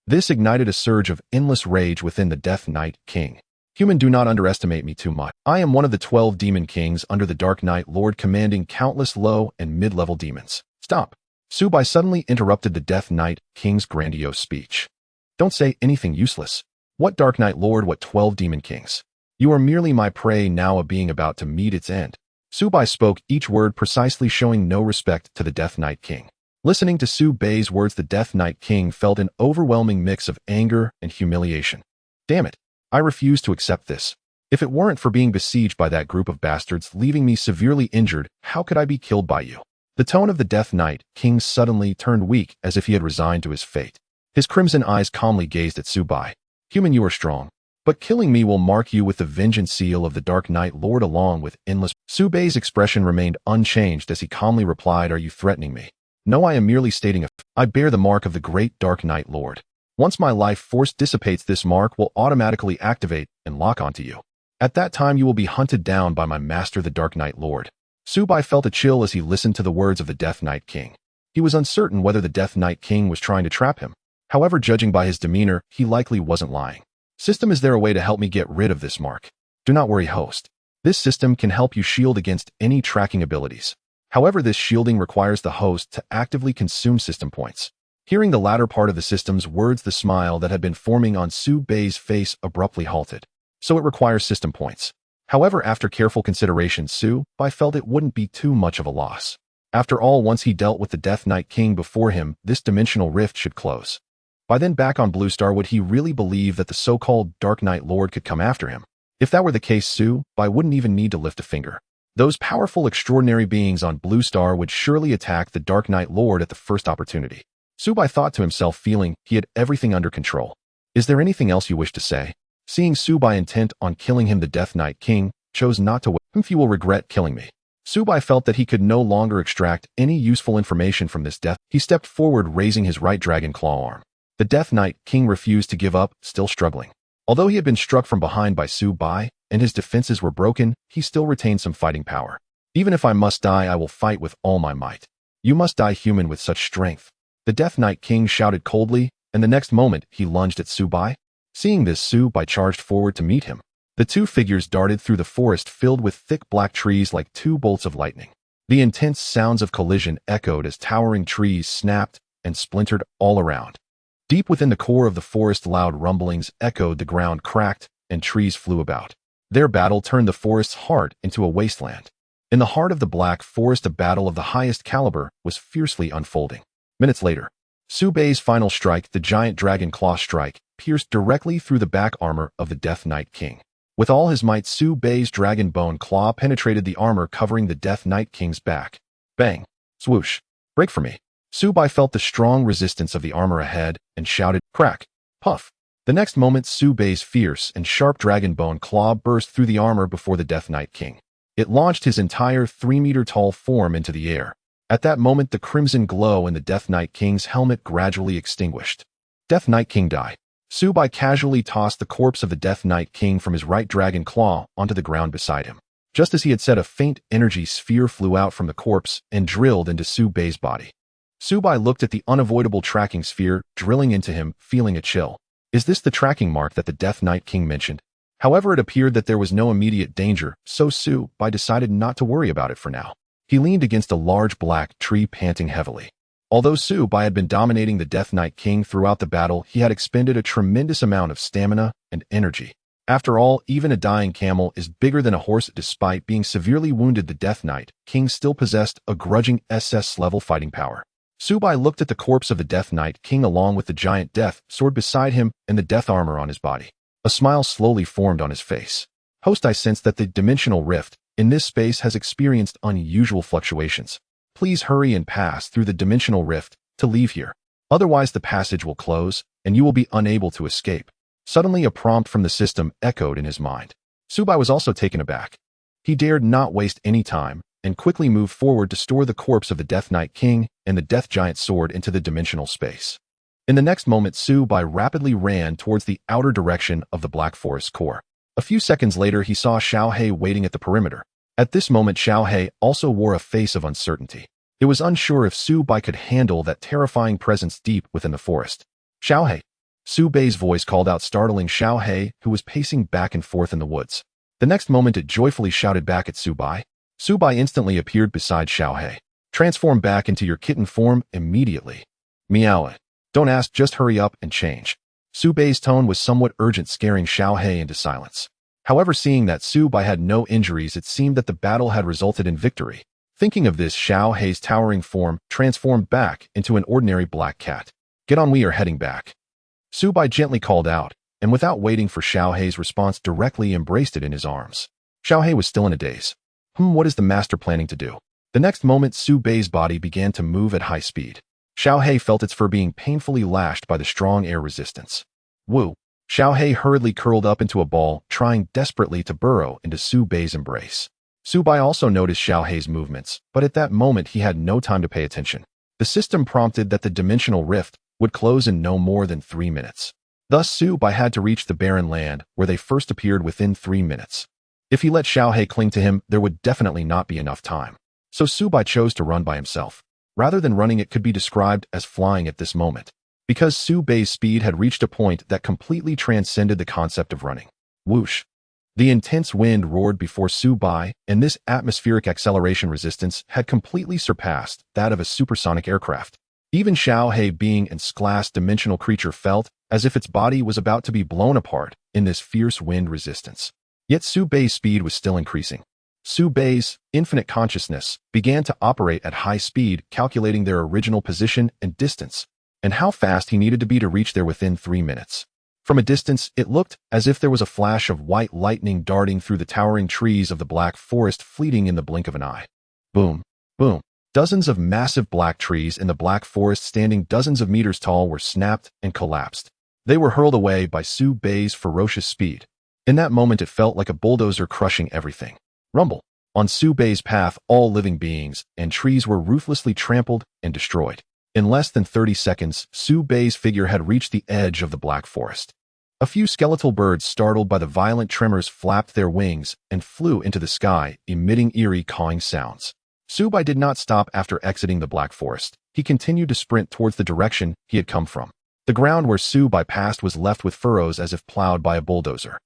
This ignited a surge of endless rage within the Death Knight King. Human, do not underestimate me too much. I am one of the 12 demon kings under the Dark Knight Lord, commanding countless low and mid-level demons. Stop. Subai suddenly interrupted the Death Knight King's grandiose speech. Don't say anything useless. What Dark Knight Lord, what 12 demon kings? You are merely my prey, now a being about to meet its end. Subai spoke each word precisely, showing no respect to the Death Knight King. Listening to Subai's words, the Death Knight King felt an overwhelming mix of anger and humiliation. Damn it. I refuse to accept this. If it weren't for being besieged by that group of bastards, leaving me severely injured, how could I be killed by you? The tone of the Death Knight King suddenly turned weak, as if he had resigned to his fate. His crimson eyes calmly gazed at Subai. Human, you are strong, but killing me will mark you with the vengeance seal of the Dark Knight Lord, along with endless. Subai's expression remained unchanged as he calmly replied, are you threatening me? No, I am merely stating I bear the mark of the great Dark Knight Lord. Once my life force dissipates, this mark will automatically activate and lock onto you. At that time, you will be hunted down by my master, the Dark Knight Lord. Subai felt a chill as he listened to the words of the Death Knight King. He was uncertain whether the Death Knight King was trying to trap him. However, judging by his demeanor, he likely wasn't lying. System, is there a way to help me get rid of this mark? Do not worry, host. This system can help you shield against any tracking abilities. However, this shielding requires the host to actively consume system points. Hearing the latter part of the system's words, the smile that had been forming on Subai's face abruptly halted. So it requires system points. However, after careful consideration, Subai felt it wouldn't be too much of a loss. After all, once he dealt with the Death Knight King before him, this dimensional rift should close. By then, back on Blue Star, would he really believe that the so-called Dark Knight Lord could come after him? If that were the case, Subai wouldn't even need to lift a finger. Those powerful, extraordinary beings on Blue Star would surely attack the Dark Knight Lord at the first opportunity. Subai thought to himself, feeling he had everything under control. Is there anything else you wish to say? Seeing Subai intent on killing him, the Death Knight King chose not to wait. If you will regret killing me. Subai felt that he could no longer extract any useful information from this death. He stepped forward, raising his right dragon claw arm. The Death Knight King refused to give up, still struggling. Although he had been struck from behind by Subai, and his defenses were broken, he still retained some fighting power. Even if I must die, I will fight with all my might. You must die, human, with such strength. The Death Knight King shouted coldly, and the next moment he lunged at Subai. Seeing this, Subai charged forward to meet him. The two figures darted through the forest filled with thick black trees like two bolts of lightning. The intense sounds of collision echoed as towering trees snapped and splintered all around. Deep within the core of the forest, loud rumblings echoed, the ground cracked, and trees flew about. Their battle turned the forest's heart into a wasteland. In the heart of the Black Forest, a battle of the highest caliber was fiercely unfolding. Minutes later, Subai's final strike, the giant dragon claw strike, pierced directly through the back armor of the Death Knight King. With all his might, Subai's dragon bone claw penetrated the armor covering the Death Knight King's back. Bang! Swoosh! Break for me! Subai felt the strong resistance of the armor ahead and shouted, crack! Puff! The next moment, Subai's fierce and sharp dragon bone claw burst through the armor before the Death Knight King. It launched his entire 3-meter-tall form into the air. At that moment, the crimson glow in the Death Knight King's helmet gradually extinguished. Death Knight King die. Subai casually tossed the corpse of the Death Knight King from his right dragon claw onto the ground beside him. Just as he had said, a faint energy sphere flew out from the corpse and drilled into Subai's body. Subai looked at the unavoidable tracking sphere drilling into him, feeling a chill. Is this the tracking mark that the Death Knight King mentioned? However, it appeared that there was no immediate danger, so Subai decided not to worry about it for now. He leaned against a large black tree, panting heavily. Although Subai had been dominating the Death Knight King throughout the battle, he had expended a tremendous amount of stamina and energy. After all, even a dying camel is bigger than a horse. Despite being severely wounded, the Death Knight King still possessed a grudging SS-level fighting power. Subai looked at the corpse of the Death Knight King along with the giant death sword beside him and the death armor on his body. A smile slowly formed on his face. Host, I sense that the dimensional rift in this space has experienced unusual fluctuations. Please hurry and pass through the dimensional rift to leave here. Otherwise, the passage will close and you will be unable to escape. Suddenly, a prompt from the system echoed in his mind. Subai was also taken aback. He dared not waste any time and quickly moved forward to store the corpse of the Death Knight King and the Death Giant sword into the dimensional space. In the next moment, Subai rapidly ran towards the outer direction of the Black Forest core. A few seconds later, he saw Xiao He waiting at the perimeter. At this moment, Xiao He also wore a face of uncertainty. It was unsure if Su Bai could handle that terrifying presence deep within the forest. Xiao He. Su Bai's voice called out, startling Xiao He, who was pacing back and forth in the woods. The next moment, it joyfully shouted back at Su Bai. Su Bai instantly appeared beside Xiao He. Transform back into your kitten form immediately. Meow. Don't ask, just hurry up and change. Su Bai's tone was somewhat urgent, scaring Xiao He into silence. However, seeing that Su Bai had no injuries, it seemed that the battle had resulted in victory. Thinking of this, Xiao He's towering form transformed back into an ordinary black cat. Get on, we are heading back. Su Bai gently called out, and without waiting for Xiao He's response, directly embraced it in his arms. Xiao He was still in a daze. What is the master planning to do? The next moment, Su Bai's body began to move at high speed. Xiao He felt its fur being painfully lashed by the strong air resistance. Woo! Xiao He hurriedly curled up into a ball, trying desperately to burrow into Su Bai's embrace. Su Bai also noticed Xiao He's movements, but at that moment he had no time to pay attention. The system prompted that the dimensional rift would close in no more than 3 minutes. Thus, Su Bai had to reach the barren land where they first appeared within 3 minutes. If he let Xiao He cling to him, there would definitely not be enough time. So Su Bai chose to run by himself. Rather than running, it could be described as flying at this moment, because Su Bai's speed had reached a point that completely transcended the concept of running. Whoosh! The intense wind roared before Su Bai, and this atmospheric acceleration resistance had completely surpassed that of a supersonic aircraft. Even Xiao He, being an S-class dimensional creature, felt as if its body was about to be blown apart in this fierce wind resistance. Yet Su Bai's speed was still increasing. Su Bai's infinite consciousness began to operate at high speed, calculating their original position and distance, and how fast he needed to be to reach there within 3 minutes. From a distance, it looked as if there was a flash of white lightning darting through the towering trees of the black forest, fleeting in the blink of an eye. Boom! Boom! Dozens of massive black trees in the black forest, standing dozens of meters tall, were snapped and collapsed. They were hurled away by Su Bai's ferocious speed. In that moment, it felt like a bulldozer crushing everything. Rumble! On Su Bai's path, all living beings and trees were ruthlessly trampled and destroyed. In less than 30 seconds, Su Bai's figure had reached the edge of the black forest. A few skeletal birds, startled by the violent tremors, flapped their wings and flew into the sky, emitting eerie cawing sounds. Su Bai did not stop after exiting the black forest. He continued to sprint towards the direction he had come from. The ground where Su Bai passed was left with furrows as if plowed by a bulldozer.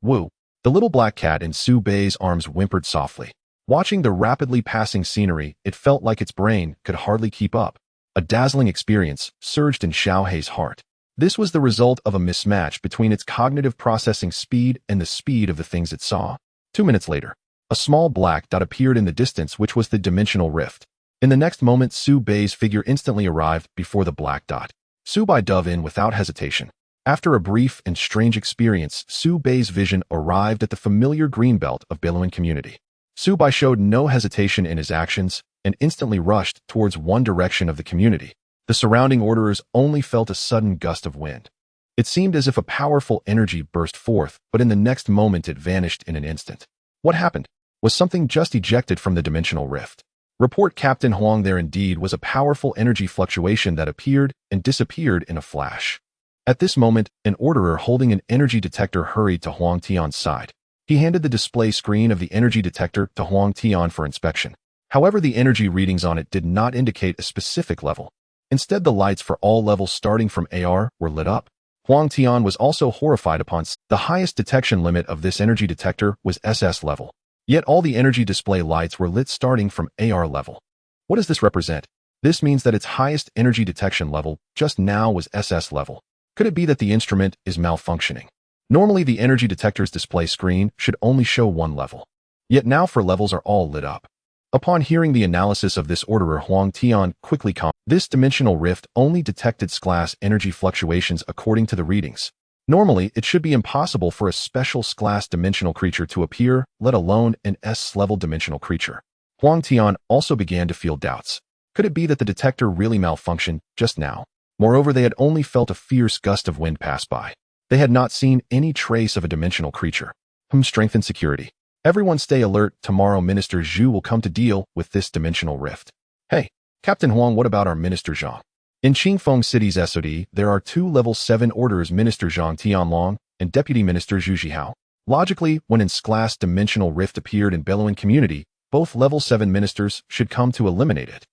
Woo! The little black cat in Su Bai's arms whimpered softly. Watching the rapidly passing scenery, it felt like its brain could hardly keep up. A dazzling experience surged in Xiao He's heart. This was the result of a mismatch between its cognitive processing speed and the speed of the things it saw. 2 minutes later, a small black dot appeared in the distance, which was the dimensional rift. In the next moment, Su Bai's figure instantly arrived before the black dot. Su Bai dove in without hesitation. After a brief and strange experience, Su Bai's vision arrived at the familiar green belt of billowing community. Su Bai showed no hesitation in his actions and instantly rushed towards one direction of the community. The surrounding orderers only felt a sudden gust of wind. It seemed as if a powerful energy burst forth, but in the next moment it vanished in an instant. What happened? Was something just ejected from the dimensional rift? Report Captain Huang, there indeed was a powerful energy fluctuation that appeared and disappeared in a flash. At this moment, an orderer holding an energy detector hurried to Huang Tian's side. He handed the display screen of the energy detector to Huang Tian for inspection. However, the energy readings on it did not indicate a specific level. Instead, the lights for all levels starting from AR were lit up. Huang Tian was also horrified upon the highest detection limit of this energy detector was SS level. Yet all the energy display lights were lit starting from AR level. What does this represent? This means that its highest energy detection level just now was SS level. Could it be that the instrument is malfunctioning? Normally, the energy detector's display screen should only show one level. Yet now 4 levels are all lit up. Upon hearing the analysis of this orderer, Huang Tian quickly commented, this dimensional rift only detected S-class energy fluctuations according to the readings. Normally, it should be impossible for a special S-class dimensional creature to appear, let alone an S-level dimensional creature. Huang Tian also began to feel doubts. Could it be that the detector really malfunctioned just now? Moreover, they had only felt a fierce gust of wind pass by. They had not seen any trace of a dimensional creature. Strength and security. Everyone stay alert. Tomorrow Minister Zhu will come to deal with this dimensional rift. Hey, Captain Huang, what about our Minister Zhang? In Qingfeng City's SOD, there are 2 level 7 orders, Minister Zhang Tianlong and Deputy Minister Zhu Zhihao. Logically, when in class dimensional rift appeared in Bellowing community, both level 7 ministers should come to eliminate it.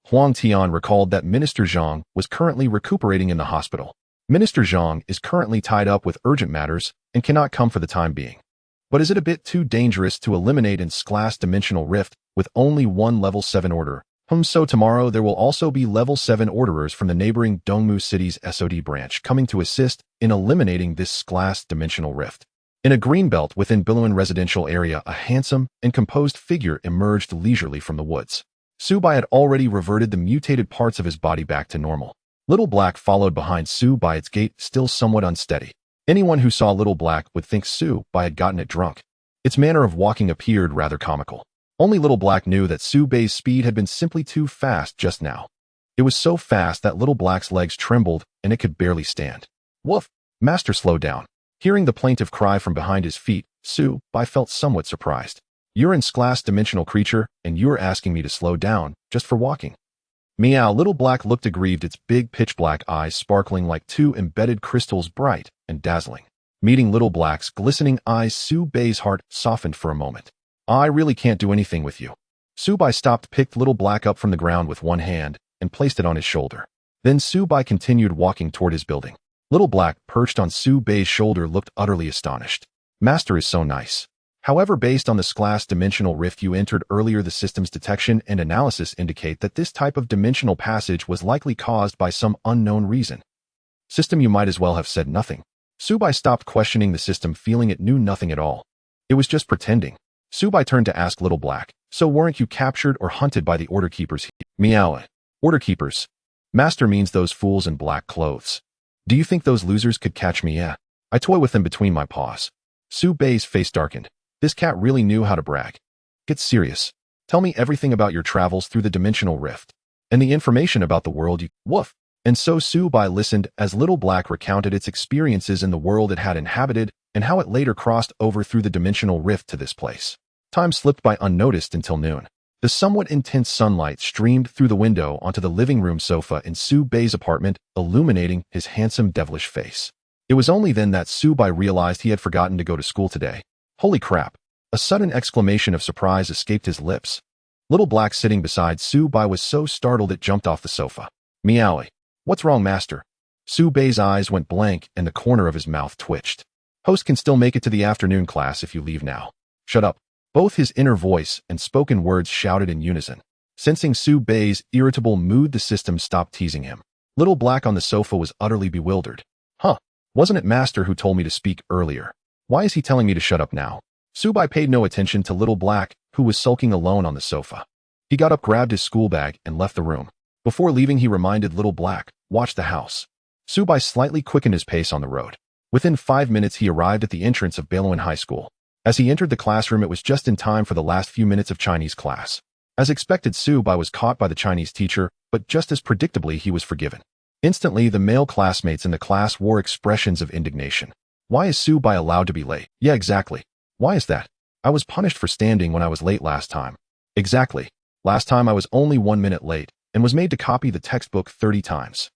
Huang Tian recalled that Minister Zhang was currently recuperating in the hospital. Minister Zhang is currently tied up with urgent matters and cannot come for the time being. But is it a bit too dangerous to eliminate in class dimensional rift with only one level 7 order? So tomorrow there will also be level 7 orderers from the neighboring Dongmu City's SOD branch coming to assist in eliminating this class dimensional rift. In a greenbelt within Billowin residential area, a handsome and composed figure emerged leisurely from the woods. Subai had already reverted the mutated parts of his body back to normal. Little Black followed behind Su by its gait, still somewhat unsteady. Anyone who saw Little Black would think Su Bai had gotten it drunk. Its manner of walking appeared rather comical. Only Little Black knew that Su Bai's speed had been simply too fast just now. It was so fast that Little Black's legs trembled and it could barely stand. Woof! Master slowed down. Hearing the plaintive cry from behind his feet, Su Bai felt somewhat surprised. You're in class dimensional creature, and you're asking me to slow down, just for walking. Meow. Little Black looked aggrieved, its big pitch-black eyes sparkling like two embedded crystals, bright and dazzling. Meeting Little Black's glistening eyes, Su Bai's heart softened for a moment. I really can't do anything with you. Su Bai stopped, picked Little Black up from the ground with one hand, and placed it on his shoulder. Then Su Bai continued walking toward his building. Little Black, perched on Su Bai's shoulder, looked utterly astonished. Master is so nice. However, based on the class dimensional rift you entered earlier, the system's detection and analysis indicate that this type of dimensional passage was likely caused by some unknown reason. System, you might as well have said nothing. Su Bai stopped questioning the system, feeling it knew nothing at all. It was just pretending. Su Bai turned to ask Little Black, so weren't you captured or hunted by the Order Keepers? Meow. Order Keepers. Master means those fools in black clothes. Do you think those losers could catch me? Yeah. I toy with them between my paws. Su Bai's face darkened. This cat really knew how to brag. Get serious. Tell me everything about your travels through the dimensional rift, and the information about the world you— Woof! And so Su Bai listened as Little Black recounted its experiences in the world it had inhabited and how it later crossed over through the dimensional rift to this place. Time slipped by unnoticed until noon. The somewhat intense sunlight streamed through the window onto the living room sofa in Su Bai's apartment, illuminating his handsome devilish face. It was only then that Su Bai realized he had forgotten to go to school today. Holy crap! A sudden exclamation of surprise escaped his lips. Little Black, sitting beside Su Bai, was so startled it jumped off the sofa. Meowie. What's wrong, master? Su Bai's eyes went blank and the corner of his mouth twitched. Host can still make it to the afternoon class if you leave now. Shut up. Both his inner voice and spoken words shouted in unison. Sensing Su Bai's irritable mood, the system stopped teasing him. Little Black on the sofa was utterly bewildered. Huh. Wasn't it master who told me to speak earlier? Why is he telling me to shut up now? Su Bai paid no attention to Little Black, who was sulking alone on the sofa. He got up, grabbed his school bag, and left the room. Before leaving, he reminded Little Black, watch the house. Su Bai slightly quickened his pace on the road. Within 5 minutes, he arrived at the entrance of Bellowin High School. As he entered the classroom, it was just in time for the last few minutes of Chinese class. As expected, Su Bai was caught by the Chinese teacher, but just as predictably, he was forgiven. Instantly, the male classmates in the class wore expressions of indignation. Why is Su Bai allowed to be late? Yeah, exactly. Why is that? I was punished for standing when I was late last time. Exactly. Last time I was only 1 minute late and was made to copy the textbook 30 times.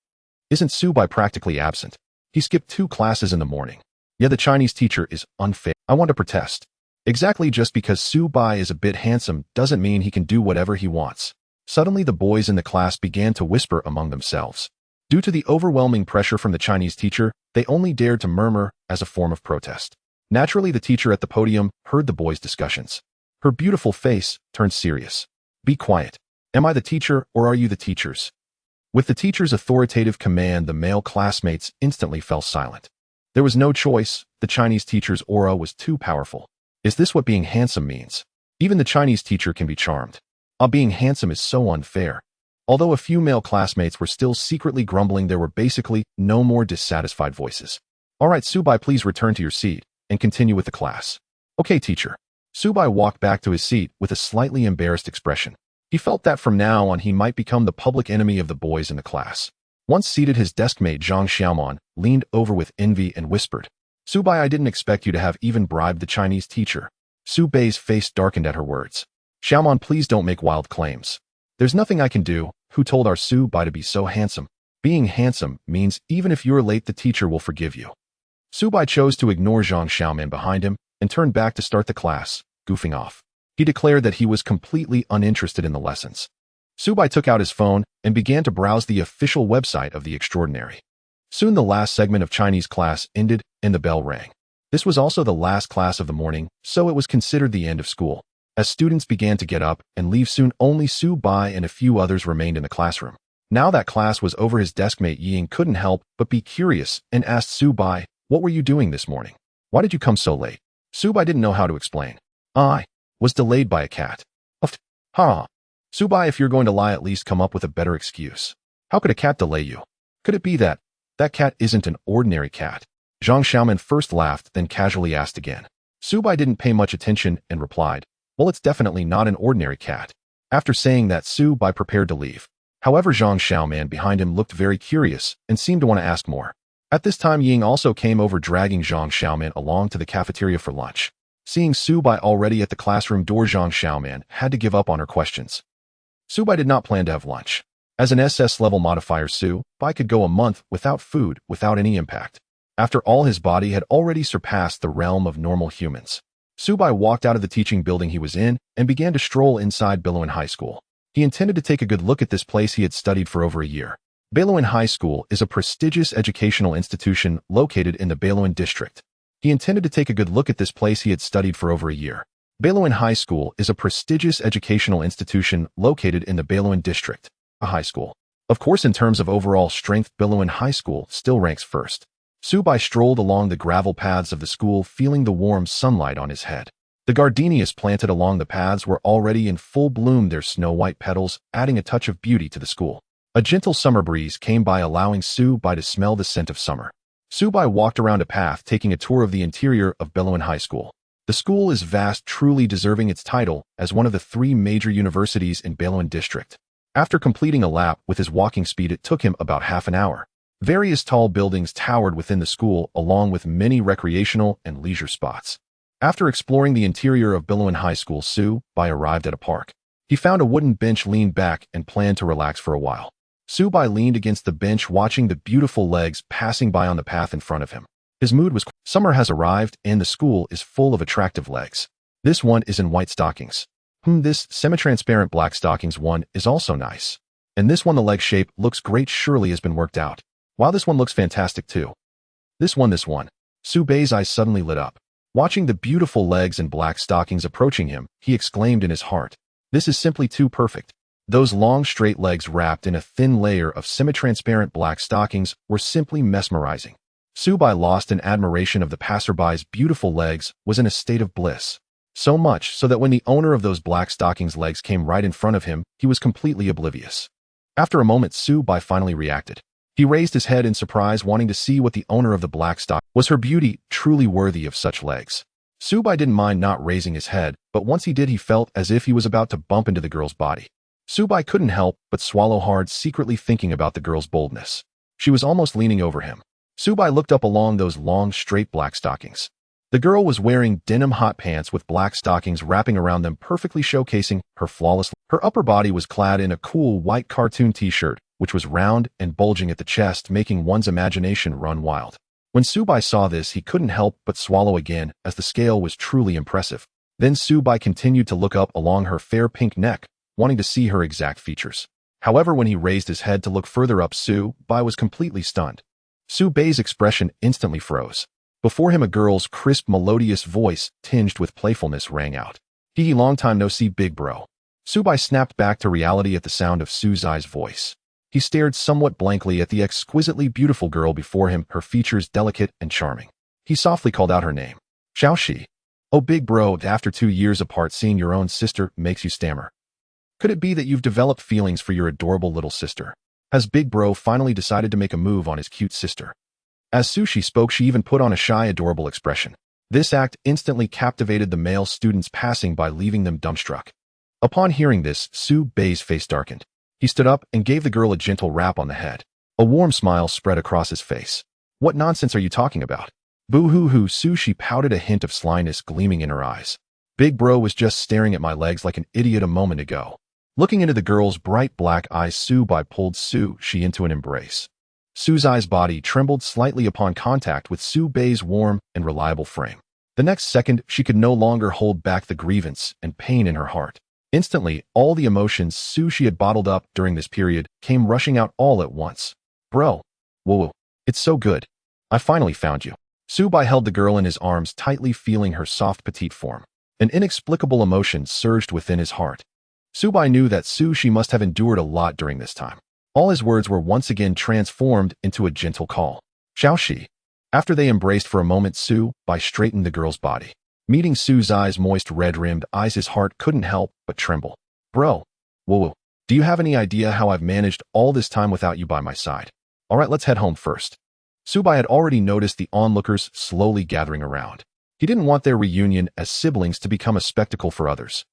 Isn't Su Bai practically absent? He skipped 2 classes in the morning. Yeah, the Chinese teacher is unfair. I want to protest. Exactly, just because Su Bai is a bit handsome doesn't mean he can do whatever he wants. Suddenly, the boys in the class began to whisper among themselves. Due to the overwhelming pressure from the Chinese teacher, they only dared to murmur as a form of protest. Naturally, the teacher at the podium heard the boys' discussions. Her beautiful face turned serious. Be quiet. Am I the teacher or are you the teachers? With the teacher's authoritative command, the male classmates instantly fell silent. There was no choice. The Chinese teacher's aura was too powerful. Is this what being handsome means? Even the Chinese teacher can be charmed. Being handsome is so unfair. Although a few male classmates were still secretly grumbling, there were basically no more dissatisfied voices. All right, Su Bai, please return to your seat and continue with the class. Okay, teacher. Su Bai walked back to his seat with a slightly embarrassed expression. He felt that from now on he might become the public enemy of the boys in the class. Once seated, his deskmate Zhang Xiaomon leaned over with envy and whispered, Su Bai, I didn't expect you to have even bribed the Chinese teacher. Su Bai's face darkened at her words. Xiaomon, please don't make wild claims. There's nothing I can do. Who told our Su Bai to be so handsome? Being handsome means even if you're late, the teacher will forgive you. Subai chose to ignore Zhang Xiaoman behind him and turned back to start the class, goofing off. He declared that he was completely uninterested in the lessons. Subai took out his phone and began to browse the official website of the Extraordinary. Soon the last segment of Chinese class ended and the bell rang. This was also the last class of the morning, so it was considered the end of school. As students began to get up and leave soon, only Subai and a few others remained in the classroom. Now that class was over, his deskmate Ying couldn't help but be curious and asked Subai, "What were you doing this morning? Why did you come so late?" Subai didn't know how to explain. "I was delayed by a cat." Ha! Subai, if you're going to lie, at least come up with a better excuse. How could a cat delay you? Could it be that cat isn't an ordinary cat? Zhang Xiaoman first laughed, then casually asked again. Subai didn't pay much attention and replied, "Well, it's definitely not an ordinary cat." After saying that, Subai prepared to leave. However, Zhang Xiaoman behind him looked very curious and seemed to want to ask more. At this time, Ying also came over, dragging Zhang Xiaoman along to the cafeteria for lunch. Seeing Subai already at the classroom door, Zhang Xiaoman had to give up on her questions. Subai did not plan to have lunch. As an SS level modifier, Subai could go a month without food without any impact. After all, his body had already surpassed the realm of normal humans. Subai walked out of the teaching building he was in and began to stroll inside Beilun High School. He intended to take a good look at this place he had studied for over a year. Beilun High School is a prestigious educational institution located in the Beilun district. He intended to take a good look at this place he had studied for over a year. Beilun High School is a prestigious educational institution located in the Beilun district. A high school. Of course, in terms of overall strength, Beilun High School still ranks first. Subai strolled along the gravel paths of the school, feeling the warm sunlight on his head. The gardenias planted along the paths were already in full bloom, their snow-white petals adding a touch of beauty to the school. A gentle summer breeze came by, allowing Subai to smell the scent of summer. Subai walked around a path, taking a tour of the interior of Beilun High School. The school is vast, truly deserving its title as one of the 3 major universities in Beilun district. After completing a lap with his walking speed, it took him about half an hour. Various tall buildings towered within the school, along with many recreational and leisure spots. After exploring the interior of Beilun High School, Subai arrived at a park. He found a wooden bench, leaned back, and planned to relax for a while. Subai leaned against the bench, watching the beautiful legs passing by on the path in front of him. His mood was, summer has arrived, and the school is full of attractive legs. This one is in white stockings. This semi-transparent black stockings one is also nice. And this one, the leg shape looks great, surely has been worked out. Wow, this one looks fantastic too. This one. Subai's eyes suddenly lit up. Watching the beautiful legs and black stockings approaching him, he exclaimed in his heart, "This is simply too perfect." Those long straight legs wrapped in a thin layer of semi-transparent black stockings were simply mesmerizing. Subai, lost in admiration of the passerby's beautiful legs, was in a state of bliss. So much so that when the owner of those black stockings' legs came right in front of him, he was completely oblivious. After a moment, Subai finally reacted. He raised his head in surprise, wanting to see what the owner of the black stock was. Her beauty truly worthy of such legs. Subai didn't mind not raising his head, but once he did, he felt as if he was about to bump into the girl's body. Subai couldn't help but swallow hard, secretly thinking about the girl's boldness. She was almost leaning over him. Subai looked up along those long, straight black stockings. The girl was wearing denim hot pants with black stockings wrapping around them, perfectly showcasing her flawless. Her upper body was clad in a cool white cartoon t-shirt, which was round and bulging at the chest, making one's imagination run wild. When Subai saw this, he couldn't help but swallow again, as the scale was truly impressive. Then Subai continued to look up along her fair pink neck, wanting to see her exact features. However, when he raised his head to look further up, Subai was completely stunned. Subai's expression instantly froze. Before him, a girl's crisp, melodious voice, tinged with playfulness, rang out. "Hee, long time no see, big bro." Subai snapped back to reality at the sound of Suzai's voice. He stared somewhat blankly at the exquisitely beautiful girl before him, her features delicate and charming. He softly called out her name. "Xiaoxi." "Oh, big bro, after 2 years apart, seeing your own sister makes you stammer. Could it be that you've developed feelings for your adorable little sister? Has big bro finally decided to make a move on his cute sister?" As Sushi spoke, she even put on a shy, adorable expression. This act instantly captivated the male students passing by, leaving them dumbstruck. Upon hearing this, Subai's face darkened. He stood up and gave the girl a gentle rap on the head. A warm smile spread across his face. "What nonsense are you talking about?" "Boo-hoo-hoo," Sushi pouted, a hint of slyness gleaming in her eyes. "Big bro was just staring at my legs like an idiot a moment ago." Looking into the girl's bright black eyes, Subai pulled Sushi into an embrace. Su'Bai's body trembled slightly upon contact with Su'Bai's warm and reliable frame. The next second, she could no longer hold back the grievance and pain in her heart. Instantly, all the emotions she had bottled up during this period came rushing out all at once. Bro. Whoa. It's so good. I finally found you. Su'Bai held the girl in his arms tightly, feeling her soft petite form. An inexplicable emotion surged within his heart. Su'Bai knew that she must have endured a lot during this time. All his words were once again transformed into a gentle call. Xiaoxi. After they embraced for a moment, Su'Bai straightened the girl's body. Meeting Su'Bai's moist red-rimmed eyes, his heart couldn't help but tremble. Bro. Whoa. Do you have any idea how I've managed all this time without you by my side? Alright, let's head home first. Su'Bai had already noticed the onlookers slowly gathering around. He didn't want their reunion as siblings to become a spectacle for others.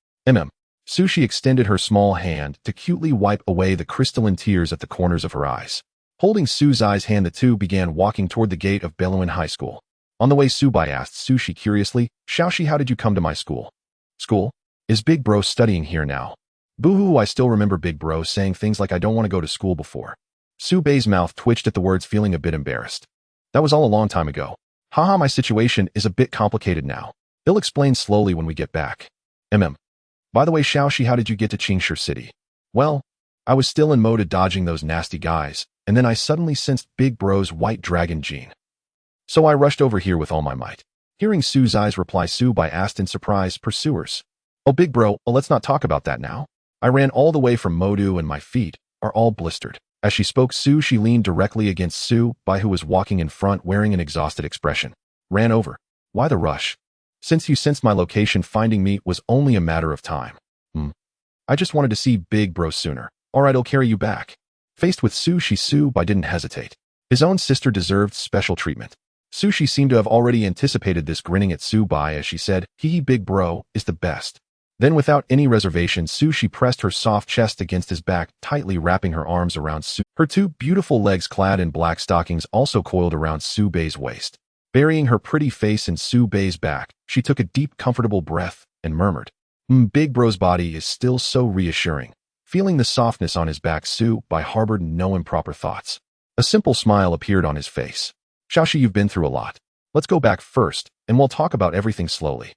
Sushi extended her small hand to cutely wipe away the crystalline tears at the corners of her eyes. Holding Su'Bai's hand, the two began walking toward the gate of Beluan High School. On the way, Su'Bai asked Sushi curiously, Xiaoxi, how did you come to my school? School? Is Big Bro studying here now? Boo-hoo, I still remember Big Bro saying things like I don't want to go to school before. Su'Bai's mouth twitched at the words, feeling a bit embarrassed. That was all a long time ago. Haha, my situation is a bit complicated now. They'll explain slowly when we get back. By the way, Xiaoxi, how did you get to Qingshi City? Well, I was still in mode of dodging those nasty guys, and then I suddenly sensed Big Bro's white dragon gene. So I rushed over here with all my might. Hearing Su'Bai's reply, Su'Bai asked in surprise, pursuers. Oh, Big Bro, let's not talk about that now. I ran all the way from Modu and my feet are all blistered. As she spoke, she leaned directly against Su'Bai, who was walking in front wearing an exhausted expression. Ran over. Why the rush? Since you sensed my location, finding me was only a matter of time. I just wanted to see Big Bro sooner. Alright, I'll carry you back. Faced with Su'Bai didn't hesitate. His own sister deserved special treatment. Sushi seemed to have already anticipated this, grinning at Su'Bai as she said, Hee, Big Bro is the best. Then without any reservation, Sushi pressed her soft chest against his back, tightly wrapping her arms around Su. Her two beautiful legs clad in black stockings also coiled around Su'Bai's waist. Burying her pretty face in Su'Bai's back, she took a deep, comfortable breath and murmured, Big Bro's body is still so reassuring. Feeling the softness on his back, Su'Bai harbored no improper thoughts. A simple smile appeared on his face. Xiaoxi, you've been through a lot. Let's go back first, and we'll talk about everything slowly.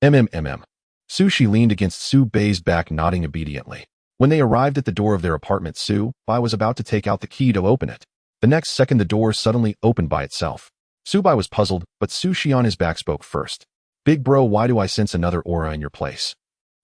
Sushi leaned against Su'Bai's back, nodding obediently. When they arrived at the door of their apartment, Su'Bai was about to take out the key to open it. The next second, the door suddenly opened by itself. Su'Bai was puzzled, but Sushi on his back spoke first. Big Bro, why do I sense another aura in your place?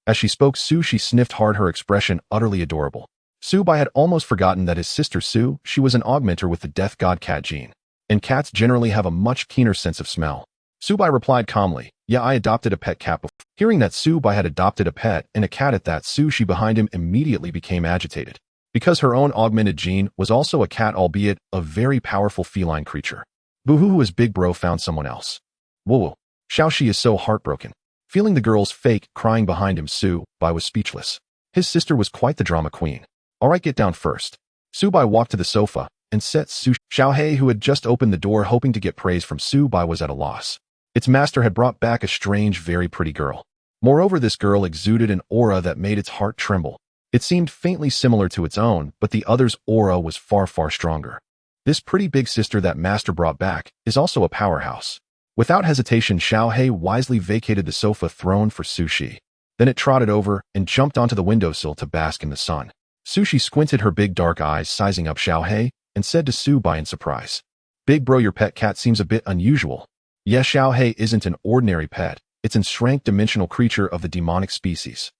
As she spoke, Sushi sniffed hard, her expression utterly adorable. Su'Bai had almost forgotten that his sister she was an augmenter with the death god cat gene. And cats generally have a much keener sense of smell. Su'Bai replied calmly, yeah, I adopted a pet cat before. Hearing that Su'Bai had adopted a pet and a cat at that, Sushi behind him immediately became agitated. Because her own augmented gene was also a cat, albeit a very powerful feline creature. Boo-hoo, as Big Bro found someone else. Whoa. Xiaoxi is so heartbroken. Feeling the girl's fake crying behind him, Su'Bai was speechless. His sister was quite the drama queen. Alright, get down first. Su'Bai walked to the sofa and set Xiaohei, who had just opened the door hoping to get praise from Su'Bai, was at a loss. Its master had brought back a strange, very pretty girl. Moreover, this girl exuded an aura that made its heart tremble. It seemed faintly similar to its own, but the other's aura was far, far stronger. This pretty big sister that master brought back is also a powerhouse. Without hesitation, Xiaohei wisely vacated the sofa throne for Sushi. Then it trotted over and jumped onto the windowsill to bask in the sun. Sushi squinted her big dark eyes, sizing up Xiaohei, and said to Su'Bai in surprise, Big Bro, your pet cat seems a bit unusual. Yes, Xiaohei isn't an ordinary pet. It's an S-rank dimensional creature of the demonic species.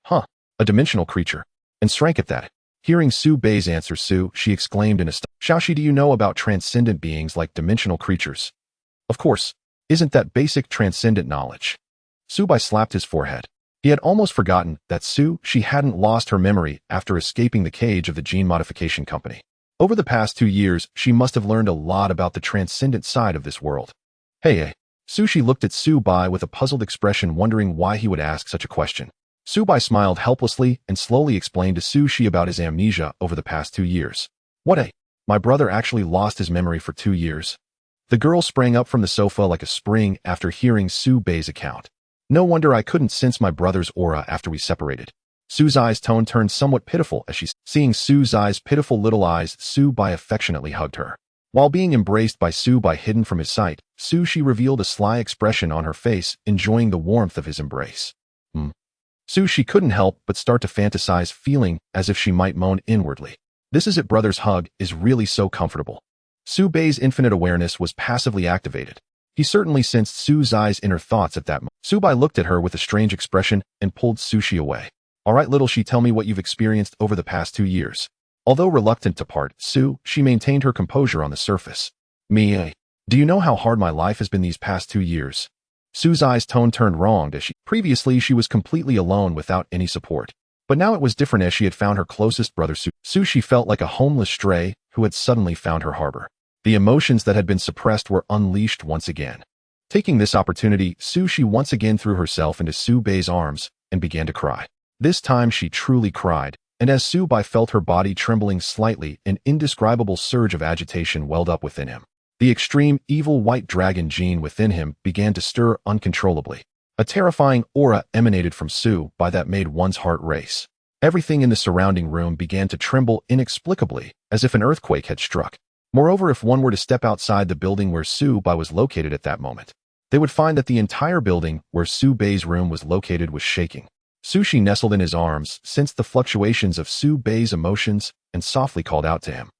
Huh, a dimensional creature. And S-rank at that. Hearing Su'Bai's answer, she exclaimed in astonishment, Xiaoxi, do you know about transcendent beings like dimensional creatures? Of course. Isn't that basic transcendent knowledge? Su'Bai slapped his forehead. He had almost forgotten that she hadn't lost her memory after escaping the cage of the gene modification company. Over the past 2 years, she must have learned a lot about the transcendent side of this world. Hey. Sushi looked at Su'Bai with a puzzled expression, wondering why he would ask such a question. Su'Bai smiled helplessly and slowly explained to Sushi about his amnesia over the past 2 years. What? My brother actually lost his memory for 2 years. The girl sprang up from the sofa like a spring after hearing Su'Bai's account. No wonder I couldn't sense my brother's aura after we separated. Su'Bai's tone turned somewhat pitiful as seeing Su'Bai's pitiful little eyes, Su'Bai affectionately hugged her. While being embraced by Su-Bai hidden from his sight, Su-Shi revealed a sly expression on her face, enjoying the warmth of his embrace. Su-Shi couldn't help but start to fantasize, feeling as if she might moan inwardly. This is it, brother's hug is really so comfortable. Su-Bai's infinite awareness was passively activated. He certainly sensed Su-Zai's inner thoughts at that moment. Su-Bai looked at her with a strange expression and pulled Su-Shi away. All right, little she, tell me what you've experienced over the past 2 years. Although reluctant to part, she maintained her composure on the surface. Me, do you know how hard my life has been these past 2 years? Su-Zai's tone turned wrong as previously she was completely alone without any support. But now it was different as she had found her closest brother Su-Shi felt like a homeless stray who had suddenly found her harbor. The emotions that had been suppressed were unleashed once again. Taking this opportunity, Su-Shi once again threw herself into Su-Bai's arms and began to cry. This time she truly cried, and as Su-Bai felt her body trembling slightly, an indescribable surge of agitation welled up within him. The extreme, evil white dragon gene within him began to stir uncontrollably. A terrifying aura emanated from Su-Bai that made one's heart race. Everything in the surrounding room began to tremble inexplicably, as if an earthquake had struck. Moreover, if one were to step outside the building where Su-Bai was located at that moment, they would find that the entire building where Su-Bai's room was located was shaking. Su-Shi nestled in his arms, sensed the fluctuations of Su-Bai's emotions, and softly called out to him.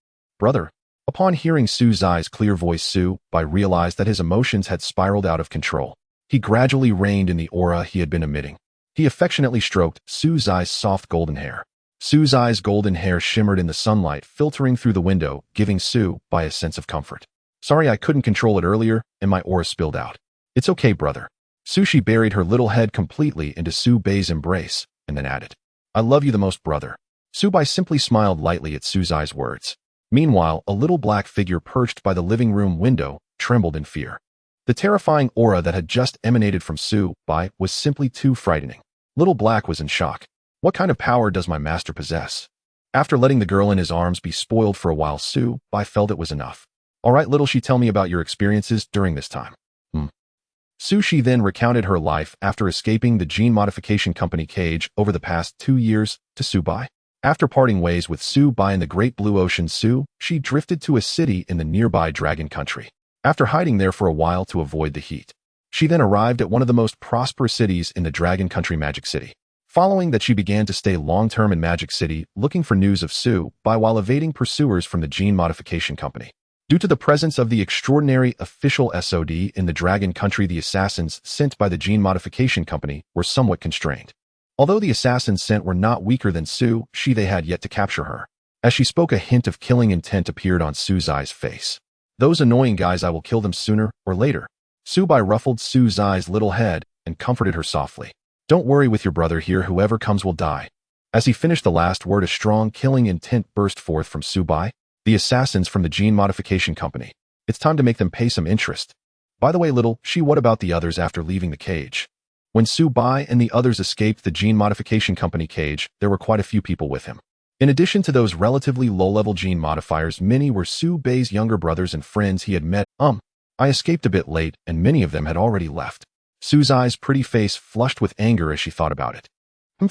Brother. Upon hearing Su-Zai's clear voice, Su-Bai realized that his emotions had spiraled out of control. He gradually reined in the aura he had been emitting. He affectionately stroked Su-Zai's soft golden hair. Su-Zai's golden hair shimmered in the sunlight, filtering through the window, giving Su-Bai a sense of comfort. Sorry I couldn't control it earlier, and my aura spilled out. It's okay, brother. Su-Shi buried her little head completely into Su-Bai's embrace, and then added, I love you the most, brother. Su-Bai simply smiled lightly at Su-Zai's words. Meanwhile, a little black figure perched by the living room window trembled in fear. The terrifying aura that had just emanated from Su-Bai was simply too frightening. Little Black was in shock. What kind of power does my master possess? After letting the girl in his arms be spoiled for a while, Su-Bai felt it was enough. All right, little she, tell me about your experiences during this time. Su-Shi then recounted her life after escaping the gene modification company cage over the past 2 years to Su-Bai. After parting ways with Su-Bai in the Great Blue Ocean, Su-Shi drifted to a city in the nearby Dragon Country. After hiding there for a while to avoid the heat, she then arrived at one of the most prosperous cities in the Dragon Country, Magic City. Following that, she began to stay long-term in Magic City, looking for news of Su-Bai while evading pursuers from the gene modification company. Due to the presence of the extraordinary official SOD in the Dragon Country, the assassins sent by the gene modification company were somewhat constrained. Although the assassins sent were not weaker than Su-Shi, they had yet to capture her. As she spoke, a hint of killing intent appeared on Su-Zai's face. Those annoying guys, I will kill them sooner or later. Su-Bai ruffled Su-Zai's little head and comforted her softly. Don't worry with your brother here, whoever comes will die. As he finished the last word, a strong killing intent burst forth from Su-Bai. The assassins from the gene modification company. It's time to make them pay some interest. By the way, little she, what about the others after leaving the cage? When Su-Bai and the others escaped the gene modification company cage, there were quite a few people with him. In addition to those relatively low-level gene modifiers, many were Su-Bai's younger brothers and friends he had met. I escaped a bit late, and many of them had already left. Su-Zai's pretty face flushed with anger as she thought about it.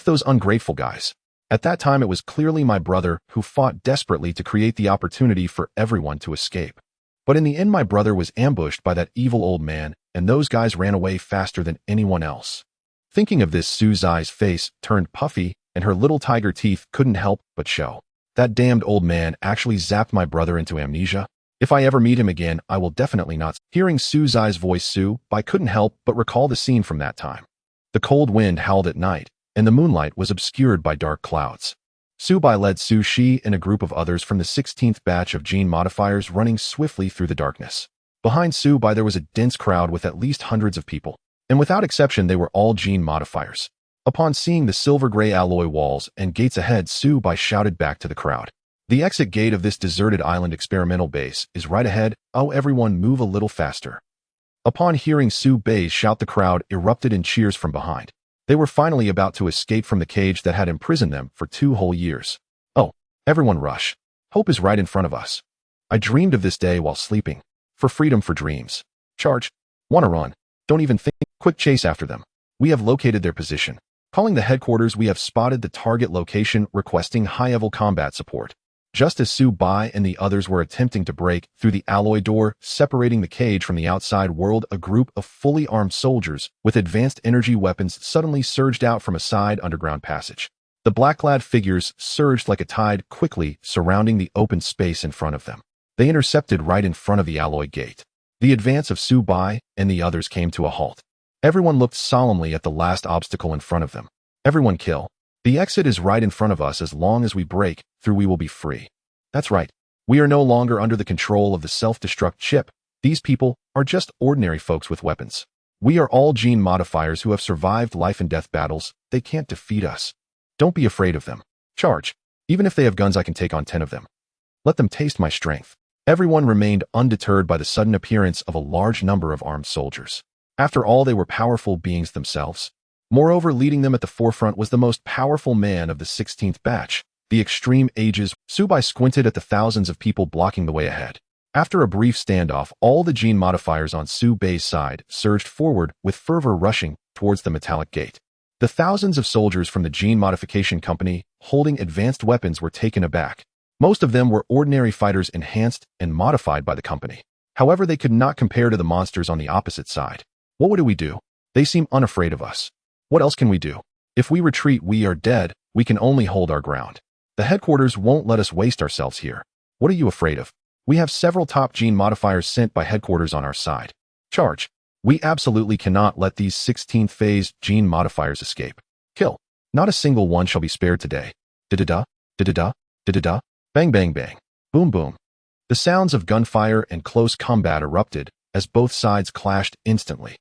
Those ungrateful guys. At that time, it was clearly my brother who fought desperately to create the opportunity for everyone to escape. But in the end, my brother was ambushed by that evil old man, and those guys ran away faster than anyone else. Thinking of this, Su-Zai's face turned puffy, and her little tiger teeth couldn't help but show. That damned old man actually zapped my brother into amnesia. If I ever meet him again, I will definitely not. Hearing Su-Zai's voice, Su-Bai couldn't help but recall the scene from that time. The cold wind howled at night, and the moonlight was obscured by dark clouds. Su-Bai led Su-Shi and a group of others from the 16th batch of gene modifiers running swiftly through the darkness. Behind Su-Bai there was a dense crowd with at least hundreds of people, and without exception they were all gene modifiers. Upon seeing the silver-gray alloy walls and gates ahead, Su-Bai shouted back to the crowd. The exit gate of this deserted island experimental base is right ahead. Oh, everyone move a little faster. Upon hearing Su-Bai's shout, the crowd erupted in cheers from behind. They were finally about to escape from the cage that had imprisoned them for 2 whole years. Oh, everyone rush. Hope is right in front of us. I dreamed of this day while sleeping. For freedom, for dreams. Charge. Wanna run. Don't even think. Quick chase after them. We have located their position. Calling the headquarters, we have spotted the target location, requesting high-level combat support. Just as Su Bai and the others were attempting to break through the alloy door separating the cage from the outside world, a group of fully armed soldiers with advanced energy weapons suddenly surged out from a side underground passage. The black-clad figures surged like a tide, quickly surrounding the open space in front of them. They intercepted right in front of the alloy gate. The advance of Su Bai and the others came to a halt. Everyone looked solemnly at the last obstacle in front of them. Everyone kill. The exit is right in front of us. As long as we break through, we will be free. That's right. We are no longer under the control of the self-destruct chip. These people are just ordinary folks with weapons. We are all gene modifiers who have survived life and death battles. They can't defeat us. Don't be afraid of them. Charge. Even if they have guns, I can take on 10 of them. Let them taste my strength. Everyone remained undeterred by the sudden appearance of a large number of armed soldiers. After all, they were powerful beings themselves. Moreover, leading them at the forefront was the most powerful man of the 16th batch, the extreme ages. Su Bai squinted at the thousands of people blocking the way ahead. After a brief standoff, all the gene modifiers on Su Bai's side surged forward with fervor, rushing towards the metallic gate. The thousands of soldiers from the gene modification company holding advanced weapons were taken aback. Most of them were ordinary fighters enhanced and modified by the company. However, they could not compare to the monsters on the opposite side. What do we do? They seem unafraid of us. What else can we do? If we retreat, we are dead. We can only hold our ground. The headquarters won't let us waste ourselves here. What are you afraid of? We have several top gene modifiers sent by headquarters on our side. Charge. We absolutely cannot let these 16th phase gene modifiers escape. Kill. Not a single one shall be spared today. Da-da-da, da-da-da, da-da-da, bang bang bang, boom boom. The sounds of gunfire and close combat erupted as both sides clashed instantly.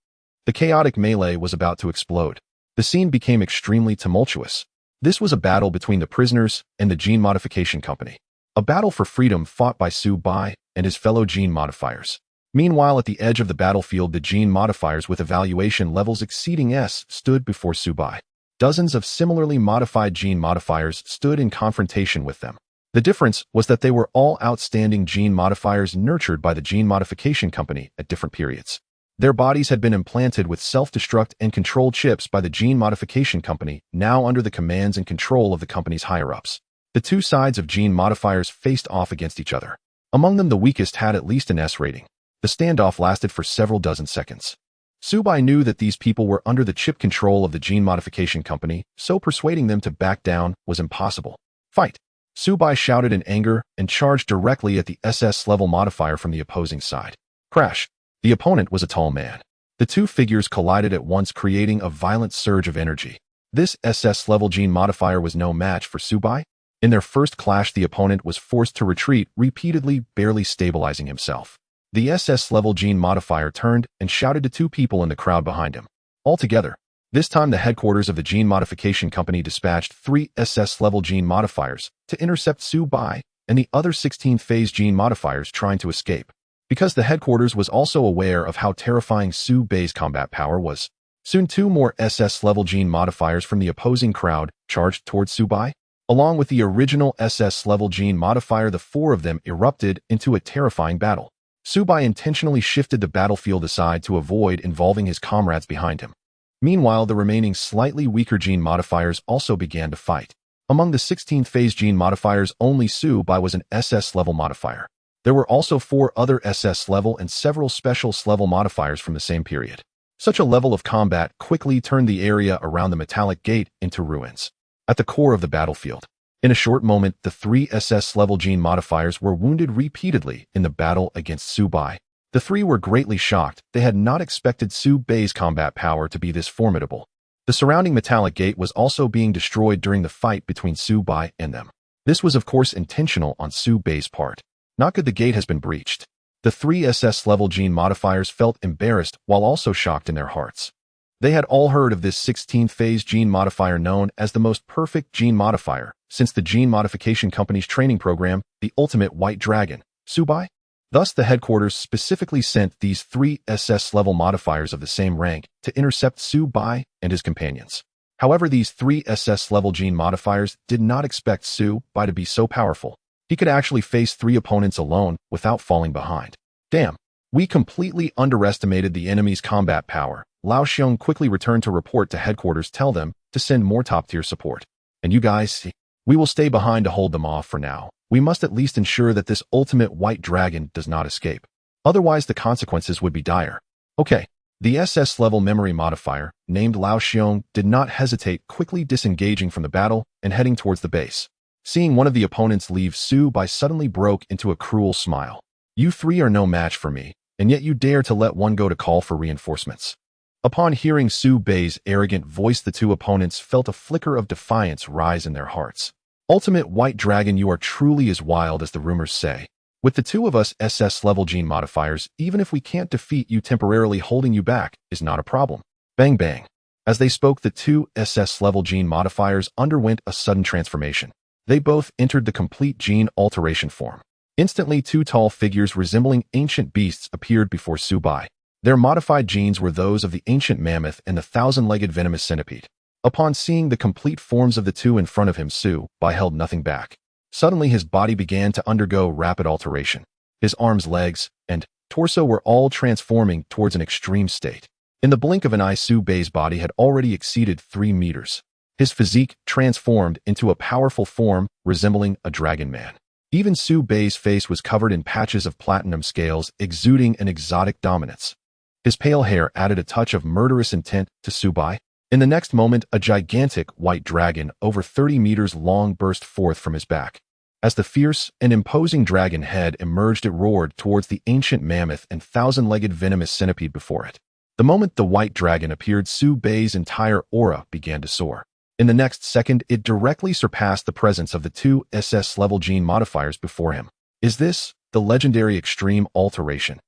The chaotic melee was about to explode. The scene became extremely tumultuous. This was a battle between the prisoners and the gene modification company. A battle for freedom fought by Su Bai and his fellow gene modifiers. Meanwhile, at the edge of the battlefield, the gene modifiers with evaluation levels exceeding S stood before Su Bai. Dozens of similarly modified gene modifiers stood in confrontation with them. The difference was that they were all outstanding gene modifiers nurtured by the gene modification company at different periods. Their bodies had been implanted with self-destruct and control chips by the gene modification company, now under the commands and control of the company's higher-ups. The two sides of gene modifiers faced off against each other. Among them, the weakest had at least an S rating. The standoff lasted for several dozen seconds. Su Bai knew that these people were under the chip control of the gene modification company, so persuading them to back down was impossible. Fight! Su Bai shouted in anger and charged directly at the SS-level modifier from the opposing side. Crash! The opponent was a tall man. The two figures collided at once, creating a violent surge of energy. This SS-level gene modifier was no match for Su Bai. In their first clash, the opponent was forced to retreat, repeatedly barely stabilizing himself. The SS-level gene modifier turned and shouted to two people in the crowd behind him. Altogether, this time the headquarters of the gene modification company dispatched 3 SS-level gene modifiers to intercept Su Bai and the other 16th phase gene modifiers trying to escape. Because the headquarters was also aware of how terrifying Su Bai's combat power was, soon 2 more SS-level gene modifiers from the opposing crowd charged towards Su Bai. Along with the original SS-level gene modifier, the 4 of them erupted into a terrifying battle. Su Bai intentionally shifted the battlefield aside to avoid involving his comrades behind him. Meanwhile, the remaining slightly weaker gene modifiers also began to fight. Among the 16th phase gene modifiers, only Su Bai was an SS-level modifier. There were also 4 other SS-level and several special-level modifiers from the same period. Such a level of combat quickly turned the area around the metallic gate into ruins. At the core of the battlefield, in a short moment, the 3 SS-level gene modifiers were wounded repeatedly in the battle against Su Bai. The 3 were greatly shocked. They had not expected Su Bai's combat power to be this formidable. The surrounding metallic gate was also being destroyed during the fight between Su Bai and them. This was of course intentional on Su Bai's part. Not good the gate has been breached. The 3 SS-level gene modifiers felt embarrassed while also shocked in their hearts. They had all heard of this 16th phase gene modifier known as the most perfect gene modifier since the gene modification company's training program, the ultimate white dragon, Su Bai. Thus, the headquarters specifically sent these 3 SS-level modifiers of the same rank to intercept Su Bai and his companions. However, these 3 SS-level gene modifiers did not expect Su Bai to be so powerful. He could actually face 3 opponents alone without falling behind. Damn, we completely underestimated the enemy's combat power. Lao Xiong quickly returned to report to headquarters, tell them to send more top-tier support. And you guys, we will stay behind to hold them off for now. We must at least ensure that this ultimate white dragon does not escape. Otherwise, the consequences would be dire. Okay. The SS level memory modifier, named Lao Xiong, did not hesitate, quickly disengaging from the battle and heading towards the base. Seeing one of the opponents leave, Su Bai suddenly broke into a cruel smile. You three are no match for me, and yet you dare to let one go to call for reinforcements. Upon hearing Su Bai's arrogant voice, the two opponents felt a flicker of defiance rise in their hearts. Ultimate White Dragon, you are truly as wild as the rumors say. With the two of us SS-level gene modifiers, even if we can't defeat you, temporarily holding you back is not a problem. Bang bang. As they spoke, the two SS-level gene modifiers underwent a sudden transformation. They both entered the complete gene alteration form. Instantly, two tall figures resembling ancient beasts appeared before Su Bai. Their modified genes were those of the ancient mammoth and the thousand-legged venomous centipede. Upon seeing the complete forms of the two in front of him, Su Bai held nothing back. Suddenly, his body began to undergo rapid alteration. His arms, legs, and torso were all transforming towards an extreme state. In the blink of an eye, Su Bai's body had already exceeded 3 meters. His physique transformed into a powerful form resembling a dragon man. Even Su Bai's face was covered in patches of platinum scales, exuding an exotic dominance. His pale hair added a touch of murderous intent to Su Bai. In the next moment, a gigantic white dragon over 30 meters long burst forth from his back. As the fierce and imposing dragon head emerged, it roared towards the ancient mammoth and thousand-legged venomous centipede before it. The moment the white dragon appeared, Su Bai's entire aura began to soar. In the next second, it directly surpassed the presence of the two SS-level gene modifiers before him. Is this the legendary extreme alteration?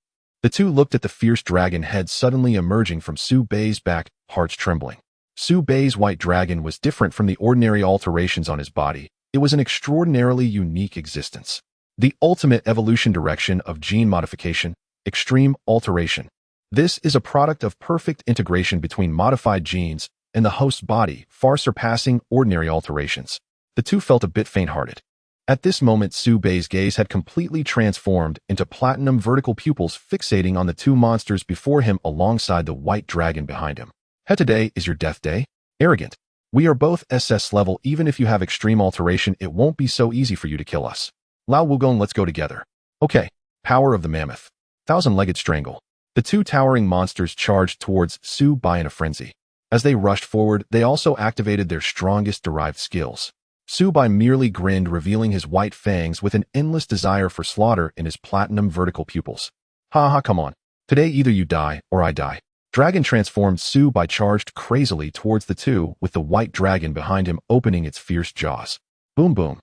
The two looked at the fierce dragon head suddenly emerging from Su Bai's back, hearts trembling. Su Bai's white dragon was different from the ordinary alterations on his body. It was an extraordinarily unique existence. The ultimate evolution direction of gene modification, extreme alteration. This is a product of perfect integration between modified genes and the host's body, far surpassing ordinary alterations. The two felt a bit faint-hearted. At this moment, Su Bai's gaze had completely transformed into platinum vertical pupils, fixating on the two monsters before him alongside the white dragon behind him. Today is your death day? Arrogant. We are both SS level. Even if you have extreme alteration, it won't be so easy for you to kill us. Lao Wugong, let's go together. Okay. Power of the mammoth. Thousand-legged strangle. The two towering monsters charged towards Su Bai in a frenzy. As they rushed forward, they also activated their strongest derived skills. Su Bai merely grinned, revealing his white fangs with an endless desire for slaughter in his platinum vertical pupils. Ha, come on. Today either you die or I die. Dragon transformed. Su Bai charged crazily towards the two, with the white dragon behind him opening its fierce jaws. Boom boom.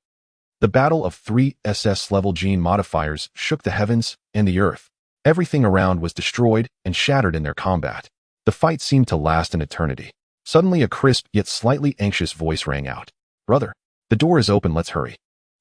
The battle of 3 SS-level gene modifiers shook the heavens and the earth. Everything around was destroyed and shattered in their combat. The fight seemed to last an eternity. Suddenly, a crisp yet slightly anxious voice rang out. Brother, the door is open, let's hurry.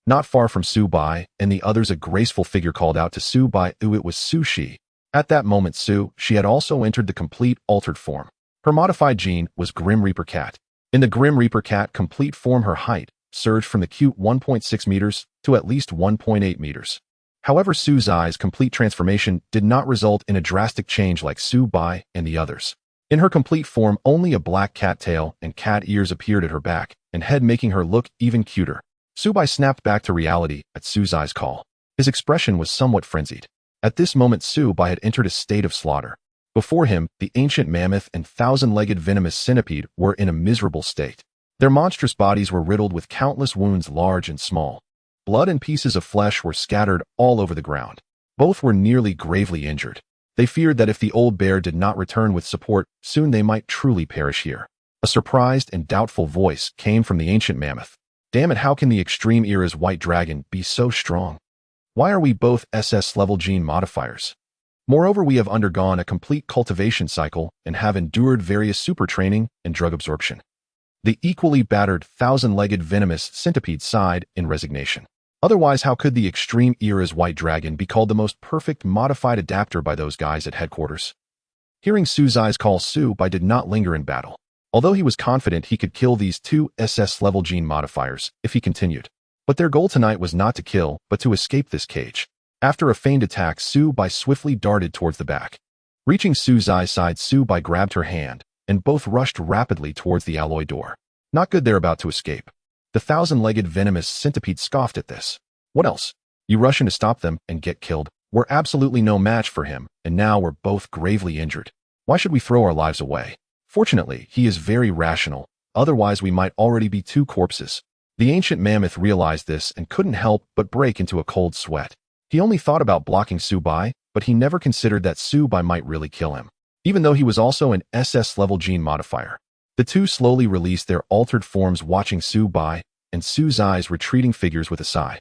Not far from Su Bai and the others, a graceful figure called out to Su Bai. It was Su Shi. At that moment, she had also entered the complete altered form. Her modified gene was Grim Reaper Cat. In the Grim Reaper Cat complete form, her height surged from the cute 1.6 meters to at least 1.8 meters. However, Su Zai's complete transformation did not result in a drastic change like Su Bai and the others. In her complete form, only a black cat tail and cat ears appeared at her back and head, making her look even cuter. Su Bai snapped back to reality at Su Zai's call. His expression was somewhat frenzied. At this moment, Su Bai had entered a state of slaughter. Before him, the ancient mammoth and thousand-legged venomous centipede were in a miserable state. Their monstrous bodies were riddled with countless wounds, large and small. Blood and pieces of flesh were scattered all over the ground. Both were nearly gravely injured. They feared that if the old bear did not return with support, soon they might truly perish here. A surprised and doubtful voice came from the ancient mammoth. Damn it, how can the extreme era's white dragon be so strong? Why are we both SS-level gene modifiers? Moreover, we have undergone a complete cultivation cycle and have endured various super training and drug absorption. The equally battered thousand-legged venomous centipede sighed in resignation. Otherwise, how could the extreme era's white dragon be called the most perfect modified adapter by those guys at headquarters? Hearing Su Zai's call, Su Bai did not linger in battle. Although he was confident he could kill these two SS-level gene modifiers if he continued. But their goal tonight was not to kill, but to escape this cage. After a feigned attack, Su Bai swiftly darted towards the back. Reaching Su Zai's side, Su Bai grabbed her hand, and both rushed rapidly towards the alloy door. Not good, they're about to escape. The thousand-legged venomous centipede scoffed at this. What else? You rush in to stop them and get killed. We're absolutely no match for him, and now we're both gravely injured. Why should we throw our lives away? Fortunately, he is very rational, otherwise we might already be two corpses. The ancient mammoth realized this and couldn't help but break into a cold sweat. He only thought about blocking Subai, but he never considered that Subai might really kill him, even though he was also an SS-level gene modifier. The two slowly released their altered forms, watching Subai and Su's eyes retreating figures with a sigh.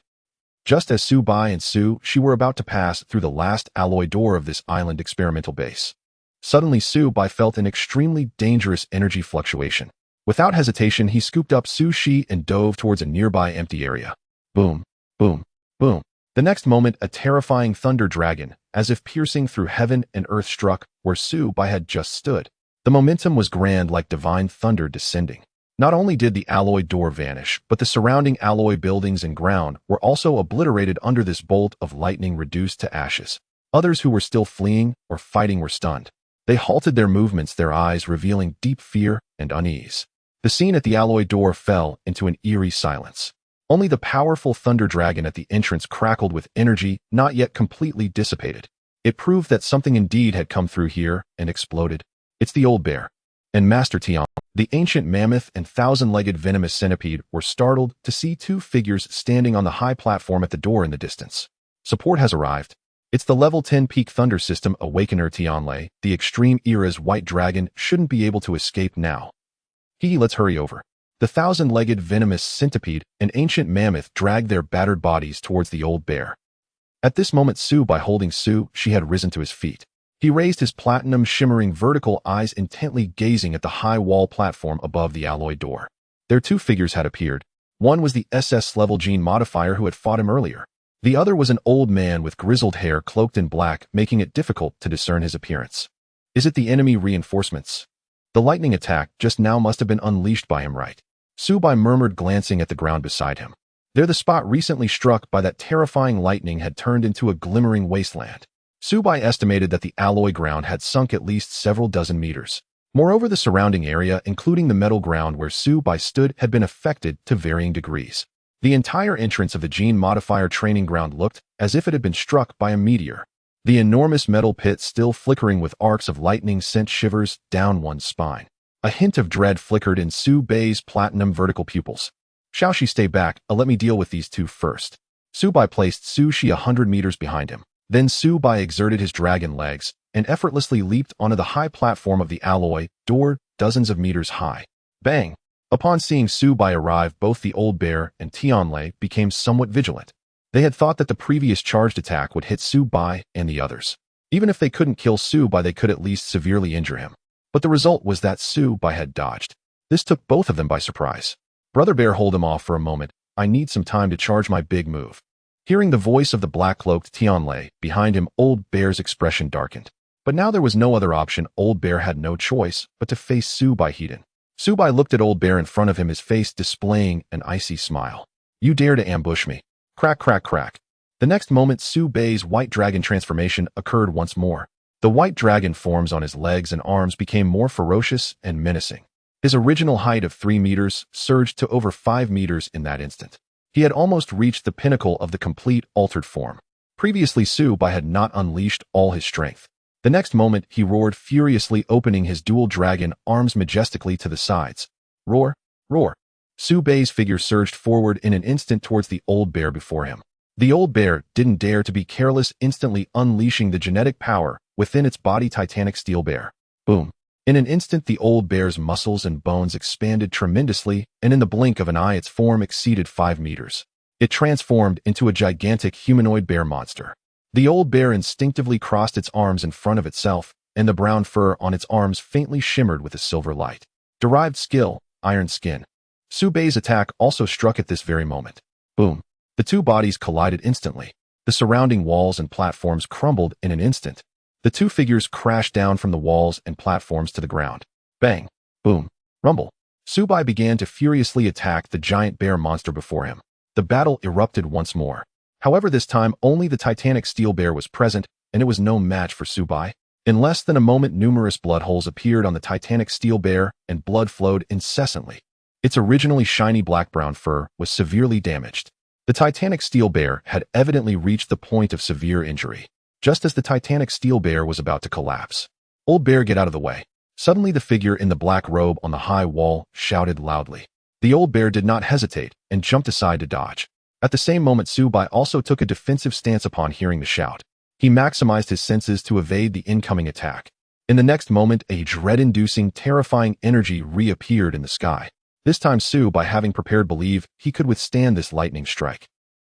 Just as Subai and she were about to pass through the last alloy door of this island experimental base, suddenly Subai felt an extremely dangerous energy fluctuation. Without hesitation, he scooped up Shi and dove towards a nearby empty area. Boom, boom, boom. The next moment, a terrifying thunder dragon, as if piercing through heaven and earth, struck where Subai had just stood. The momentum was grand, like divine thunder descending. Not only did the alloy door vanish, but the surrounding alloy buildings and ground were also obliterated under this bolt of lightning, reduced to ashes. Others who were still fleeing or fighting were stunned. They halted their movements, their eyes revealing deep fear and unease. The scene at the alloy door fell into an eerie silence. Only the powerful thunder dragon at the entrance crackled with energy not yet completely dissipated. It proved that something indeed had come through here and exploded. It's the old bear. And Master Tian, the ancient mammoth and thousand-legged venomous centipede, were startled to see two figures standing on the high platform at the door in the distance. Support has arrived. It's the level 10 peak thunder system awakener Tianlei. The extreme era's white dragon shouldn't be able to escape now. Let's hurry over. The thousand-legged venomous centipede and ancient mammoth dragged their battered bodies towards the old bear. At this moment, Subai holding she had risen to his feet. He raised his platinum shimmering vertical eyes, intently gazing at the high wall platform above the alloy door. There two figures had appeared. One was the SS-level gene modifier who had fought him earlier. The other was an old man with grizzled hair cloaked in black, making it difficult to discern his appearance. Is it the enemy reinforcements? The lightning attack just now must have been unleashed by him, right? Subai murmured, glancing at the ground beside him. There, the spot recently struck by that terrifying lightning had turned into a glimmering wasteland. Subai estimated that the alloy ground had sunk at least several dozen meters. Moreover, the surrounding area, including the metal ground where Subai stood, had been affected to varying degrees. The entire entrance of the gene modifier training ground looked as if it had been struck by a meteor. The enormous metal pit, still flickering with arcs of lightning, sent shivers down one's spine. A hint of dread flickered in Subai's platinum vertical pupils. Shall she stay back? Let me deal with these two first. Subai placed Shi 100 meters behind him. Then Subai exerted his dragon legs and effortlessly leaped onto the high platform of the alloy door, dozens of meters high. Bang! Upon seeing Subai arrive, both the old bear and Tianlei became somewhat vigilant. They had thought that the previous charged attack would hit Subai and the others. Even if they couldn't kill Subai, they could at least severely injure him. But the result was that Subai had dodged. This took both of them by surprise. Brother Bear, hold him off for a moment. I need some time to charge my big move. Hearing the voice of the black-cloaked Tianlei behind him, Old Bear's expression darkened. But now there was no other option. Old Bear had no choice but to face Subai head-on. Subai looked at Old Bear in front of him, his face displaying an icy smile. You dare to ambush me? Crack, crack, crack. The next moment, Subai's white dragon transformation occurred once more. The white dragon forms on his legs and arms became more ferocious and menacing. His original height of 3 meters surged to over 5 meters in that instant. He had almost reached the pinnacle of the complete altered form. Previously, Subai had not unleashed all his strength. The next moment, he roared furiously, opening his dual dragon arms majestically to the sides. Roar, roar. Subai's figure surged forward in an instant towards the old bear before him. The old bear didn't dare to be careless, instantly unleashing the genetic power within its body, titanic steel bear. Boom. In an instant, the old bear's muscles and bones expanded tremendously, and in the blink of an eye, its form exceeded 5 meters. It transformed into a gigantic humanoid bear monster. The old bear instinctively crossed its arms in front of itself, and the brown fur on its arms faintly shimmered with a silver light. Derived skill, iron skin. Subai's attack also struck at this very moment. Boom. The two bodies collided instantly. The surrounding walls and platforms crumbled in an instant. The two figures crashed down from the walls and platforms to the ground. Bang. Boom. Rumble. Subai began to furiously attack the giant bear monster before him. The battle erupted once more. However, this time only the titanic steel bear was present, and it was no match for Subai. In less than a moment, numerous blood holes appeared on the titanic steel bear, and blood flowed incessantly. Its originally shiny black-brown fur was severely damaged. The Titanic steel bear had evidently reached the point of severe injury. Just as the Titanic steel bear was about to collapse, "Old bear, get out of the way." Suddenly the figure in the black robe on the high wall shouted loudly. The old bear did not hesitate and jumped aside to dodge. At the same moment, Subai also took a defensive stance upon hearing the shout. He maximized his senses to evade the incoming attack. In the next moment, a dread-inducing, terrifying energy reappeared in the sky. This time Subai, having prepared, believed he could withstand this lightning strike.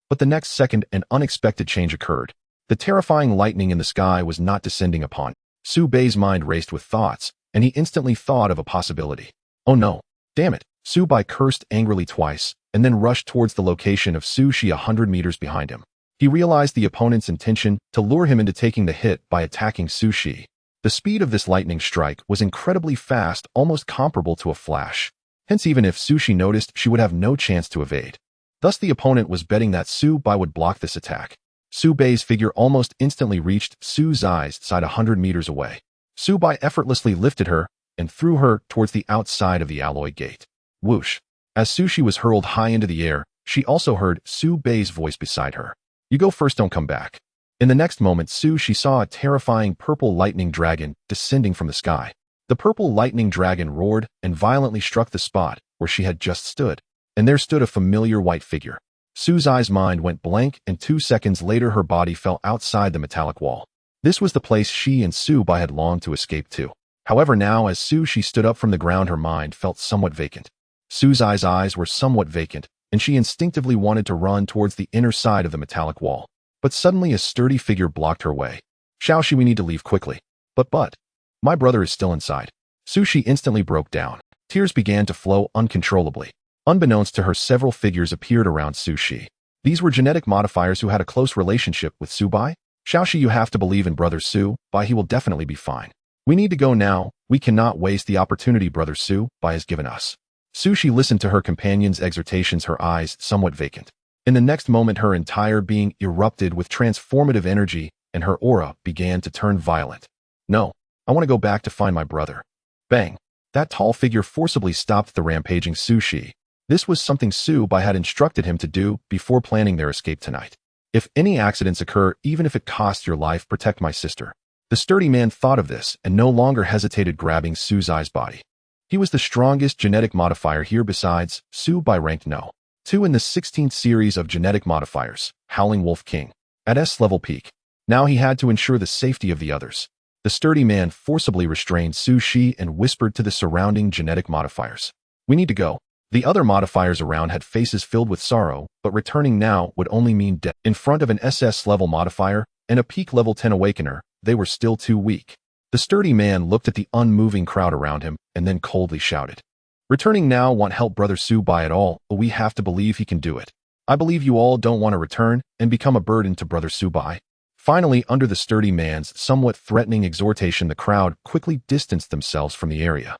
But the next second, an unexpected change occurred. The terrifying lightning in the sky was not descending upon. Subai's mind raced with thoughts, and he instantly thought of a possibility. "Oh no, damn it." Subai cursed angrily twice, and then rushed towards the location of Sushi 100 meters behind him. He realized the opponent's intention to lure him into taking the hit by attacking Sushi. The speed of this lightning strike was incredibly fast, almost comparable to a flash. Hence, even if Sushi noticed, she would have no chance to evade. Thus, the opponent was betting that Subai would block this attack. Subai's figure almost instantly reached Suzai's side 100 meters away. Subai effortlessly lifted her and threw her towards the outside of the alloy gate. Whoosh. As Sushi was hurled high into the air, she also heard Subai's voice beside her. "You go first, don't come back." In the next moment, she saw a terrifying purple lightning dragon descending from the sky. The purple lightning dragon roared and violently struck the spot where she had just stood, and there stood a familiar white figure. Suzai's mind went blank, and 2 seconds later her body fell outside the metallic wall. This was the place she and Subai had longed to escape to. However, now as she stood up from the ground, her mind felt somewhat vacant. Suzai's eyes were somewhat vacant, and she instinctively wanted to run towards the inner side of the metallic wall. But suddenly a sturdy figure blocked her way. "Xiaoxi, we need to leave quickly." But, my brother is still inside." Sushi instantly broke down. Tears began to flow uncontrollably. Unbeknownst to her, several figures appeared around Sushi. These were genetic modifiers who had a close relationship with Subai. "Xiaoxi, you have to believe in brother Subai, he will definitely be fine. We need to go now. We cannot waste the opportunity brother Subai has given us." Sushi listened to her companion's exhortations, her eyes somewhat vacant. In the next moment, her entire being erupted with transformative energy, and her aura began to turn violent. "No, I want to go back to find my brother." Bang! That tall figure forcibly stopped the rampaging Sushi. This was something Subai had instructed him to do before planning their escape tonight. "If any accidents occur, even if it costs your life, protect my sister." The sturdy man thought of this and no longer hesitated, grabbing Suzai's body. He was the strongest genetic modifier here besides Subai, ranked No. 2 in the 16th series of genetic modifiers, Howling Wolf King, at S-level peak. Now he had to ensure the safety of the others. The sturdy man forcibly restrained Sushi and whispered to the surrounding genetic modifiers. "We need to go." The other modifiers around had faces filled with sorrow, but returning now would only mean death. In front of an SS-level modifier and a peak level 10 awakener, they were still too weak. The sturdy man looked at the unmoving crowd around him and then coldly shouted, "Returning now want help brother Subai at all, but we have to believe he can do it. I believe you all don't want to return and become a burden to brother Subai." Finally, under the sturdy man's somewhat threatening exhortation, the crowd quickly distanced themselves from the area.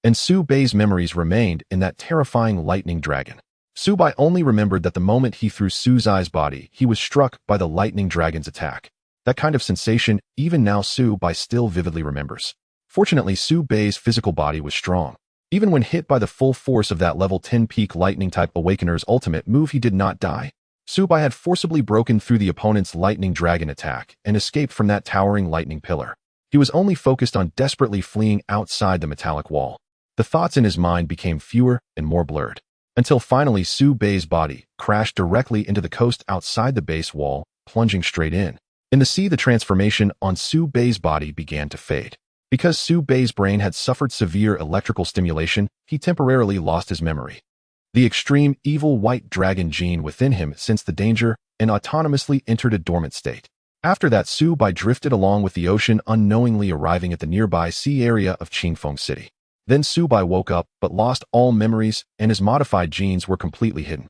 And Subai's memories remained in that terrifying lightning dragon. Subai only remembered that the moment he threw Suzai's body, he was struck by the lightning dragon's attack. That kind of sensation, even now Subai still vividly remembers. Fortunately, Subai's physical body was strong. Even when hit by the full force of that level 10 peak lightning-type awakener's ultimate move, he did not die. Subai had forcibly broken through the opponent's lightning dragon attack and escaped from that towering lightning pillar. He was only focused on desperately fleeing outside the metallic wall. The thoughts in his mind became fewer and more blurred, until finally Subai's body crashed directly into the coast outside the base wall, plunging straight in. In the sea, the transformation on Subai's body began to fade. Because Subai's brain had suffered severe electrical stimulation, he temporarily lost his memory. The extreme evil white dragon gene within him sensed the danger and autonomously entered a dormant state. After that, Subai drifted along with the ocean, unknowingly arriving at the nearby sea area of Qingfeng City. Then Subai woke up but lost all memories, and his modified genes were completely hidden.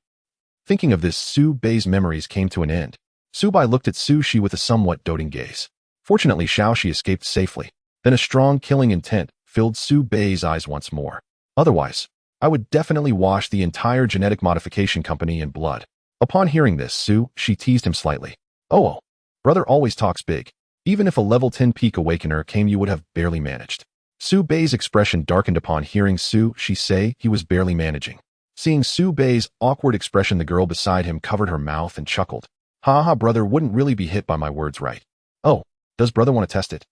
Thinking of this, Subai's memories came to an end. Subai looked at Sushi with a somewhat doting gaze. Fortunately, Xiaoxi escaped safely. Then a strong killing intent filled Subai's eyes once more. Otherwise, I would definitely wash the entire genetic modification company in blood. Upon hearing this, she teased him slightly. Oh, brother always talks big. Even if a level 10 peak awakener came, you would have barely managed." Subai's expression darkened upon hearing she say he was barely managing. Seeing Su-bei's awkward expression, the girl beside him covered her mouth and chuckled. Ha, brother wouldn't really be hit by my words, right? Oh, does brother want to test it?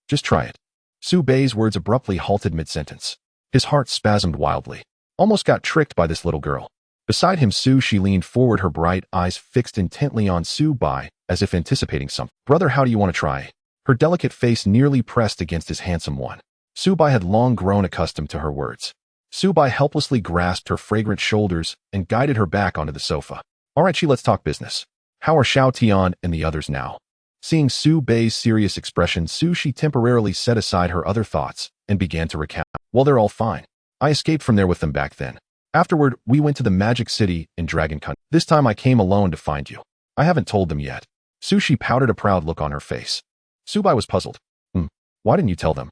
Just try it. Su-bei's words abruptly halted mid-sentence. His heart spasmed wildly. Almost got tricked by this little girl. Beside him, she leaned forward, her bright eyes fixed intently on Su-bei, as if anticipating something. Brother, how do you want to try? Her delicate face nearly pressed against his handsome one. Su-bei had long grown accustomed to her words. Su-bei helplessly grasped her fragrant shoulders and guided her back onto the sofa. All right, let's talk business. How are Xiao Tian and the others now? Seeing Su-bei's serious expression, she temporarily set aside her other thoughts and began to recount. Well, they're all fine. I escaped from there with them back then. Afterward, we went to the Magic City in Dragon Country. This time I came alone to find you. I haven't told them yet. She pouted, a proud look on her face. Su-bei was puzzled. Why didn't you tell them?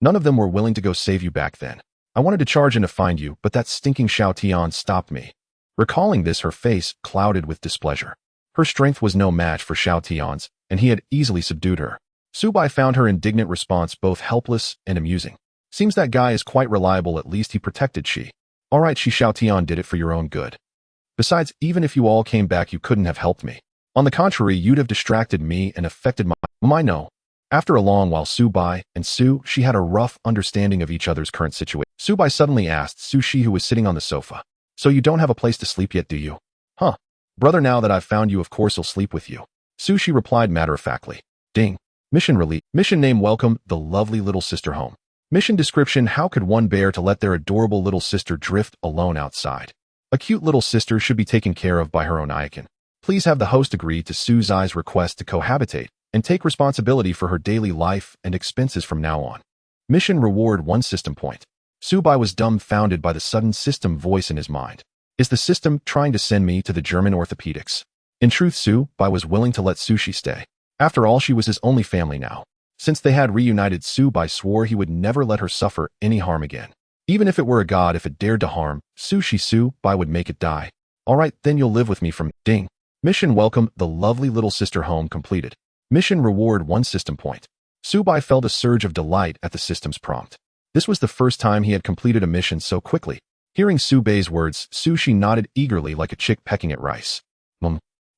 None of them were willing to go save you back then. I wanted to charge in to find you, but that stinking Xiao Tian stopped me. Recalling this, her face clouded with displeasure. Her strength was no match for Xiao Tian's, and he had easily subdued her. Su-bei found her indignant response both helpless and amusing. Seems that guy is quite reliable, at least he protected she. All right, Xiao Tian did it for your own good. Besides, even if you all came back, you couldn't have helped me. On the contrary, you'd have distracted me and affected my no. After a long while, Su-bei and she had a rough understanding of each other's current situation. Su-bei suddenly asked Shi, who was sitting on the sofa. So you don't have a place to sleep yet, do you? Huh. Brother, now that I've found you, of course I'll sleep with you. Shi replied matter-of-factly. Ding. Mission relief. Mission name: welcome the lovely little sister home. Mission description: how could one bear to let their adorable little sister drift alone outside? A cute little sister should be taken care of by her own icon. Please have the host agree to Su-bei's request to cohabitate and take responsibility for her daily life and expenses from now on. Mission reward 1 system point. Su-bei was dumbfounded by the sudden system voice in his mind. Is the system trying to send me to the German orthopedics? In truth, Su-bei was willing to let Shi stay. After all, she was his only family now. Since they had reunited, Su-bei swore he would never let her suffer any harm again. Even if it were a god, if it dared to harm Su-bei would make it die. All right, then you'll live with me from Ding. Mission welcome the lovely little sister home completed. Mission reward 1 system point. Su-bei felt a surge of delight at the system's prompt. This was the first time he had completed a mission so quickly. Hearing Su-bei's words, she nodded eagerly like a chick pecking at rice.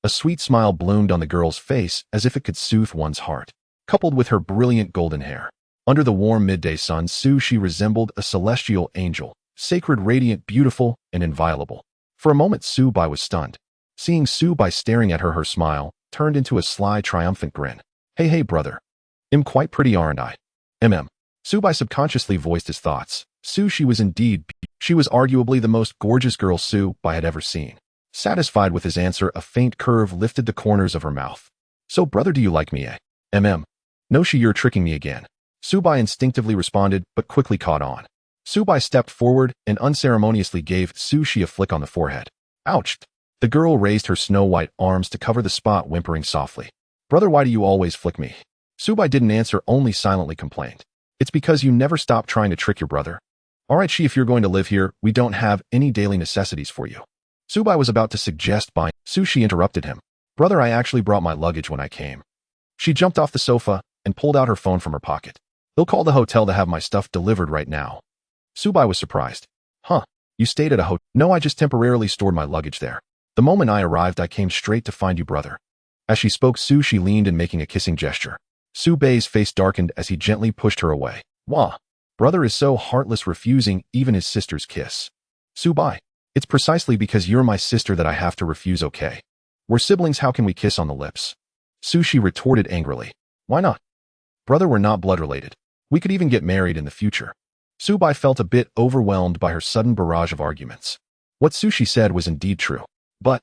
A sweet smile bloomed on the girl's face as if it could soothe one's heart. Coupled with her brilliant golden hair, under the warm midday sun, she resembled a celestial angel, sacred, radiant, beautiful, and inviolable. For a moment, Su-bei was stunned. Seeing Su-bei staring at her, her smile turned into a sly, triumphant grin. Hey, brother. I'm quite pretty, aren't I? Su-bei subconsciously voiced his thoughts. She was indeed she was arguably the most gorgeous girl Su-bei had ever seen. Satisfied with his answer, a faint curve lifted the corners of her mouth. So, brother, do you like me, eh? No, you're tricking me again. Su-bei instinctively responded, but quickly caught on. Su-bei stepped forward and unceremoniously gave Shi a flick on the forehead. Ouch! The girl raised her snow-white arms to cover the spot, whimpering softly. Brother, why do you always flick me? Su-bei didn't answer, only silently complained. It's because you never stop trying to trick your brother. All right, if you're going to live here, we don't have any daily necessities for you. Su-bei was about to suggest buying. Shi interrupted him. Brother, I actually brought my luggage when I came. She jumped off the sofa and pulled out her phone from her pocket. They'll call the hotel to have my stuff delivered right now. Su-bei was surprised. Huh, you stayed at a hotel? No, I just temporarily stored my luggage there. The moment I arrived, I came straight to find you, brother. As she spoke, she leaned in, making a kissing gesture. Su-bei's face darkened as he gently pushed her away. Wah! Brother is so heartless, refusing even his sister's kiss. Su-bei, it's precisely because you're my sister that I have to refuse, okay? We're siblings, how can we kiss on the lips? Shi retorted angrily. Why not? Brother, we're not blood related. We could even get married in the future. Su-bei felt a bit overwhelmed by her sudden barrage of arguments. What Shi said was indeed true. But,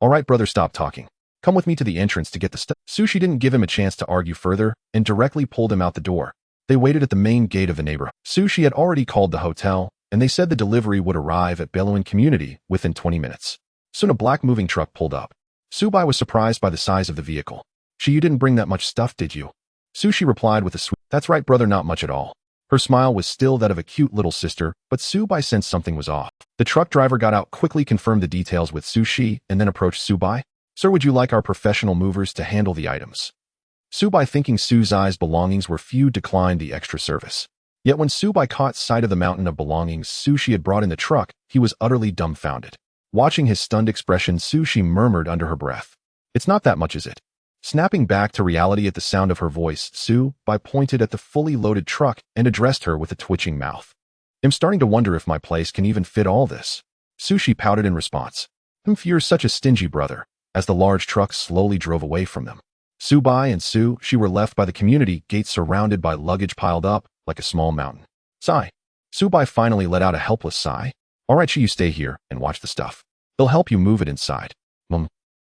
all right, brother, stop talking. Come with me to the entrance to get the stuff. Shi didn't give him a chance to argue further and directly pulled him out the door. They waited at the main gate of the neighborhood. Shi had already called the hotel, and they said the delivery would arrive at Beluan Community within 20 minutes. Soon a black moving truck pulled up. Su-bei was surprised by the size of the vehicle. You didn't bring that much stuff, did you? Shi replied with a sweet, that's right, brother, not much at all. Her smile was still that of a cute little sister, but Su-bei sensed something was off. The truck driver got out, quickly confirmed the details with Shi, and then approached Su-bei. Sir, would you like our professional movers to handle the items? Su-bei, thinking Su-bei's belongings were few, declined the extra service. Yet when Subai caught sight of the mountain of belongings Sushi had brought in the truck, he was utterly dumbfounded. Watching his stunned expression, Sushi murmured under her breath, "It's not that much, is it?" Snapping back to reality at the sound of her voice, Subai pointed at the fully loaded truck and addressed her with a twitching mouth. "I'm starting to wonder if my place can even fit all this." Sushi pouted in response. "You're such a stingy brother," as the large truck slowly drove away from them. Subai and Sushi were left by the community gate surrounded by luggage piled up like a small mountain. Sigh. Subai finally let out a helpless sigh. "All right, you stay here and watch the stuff. They'll help you move it inside."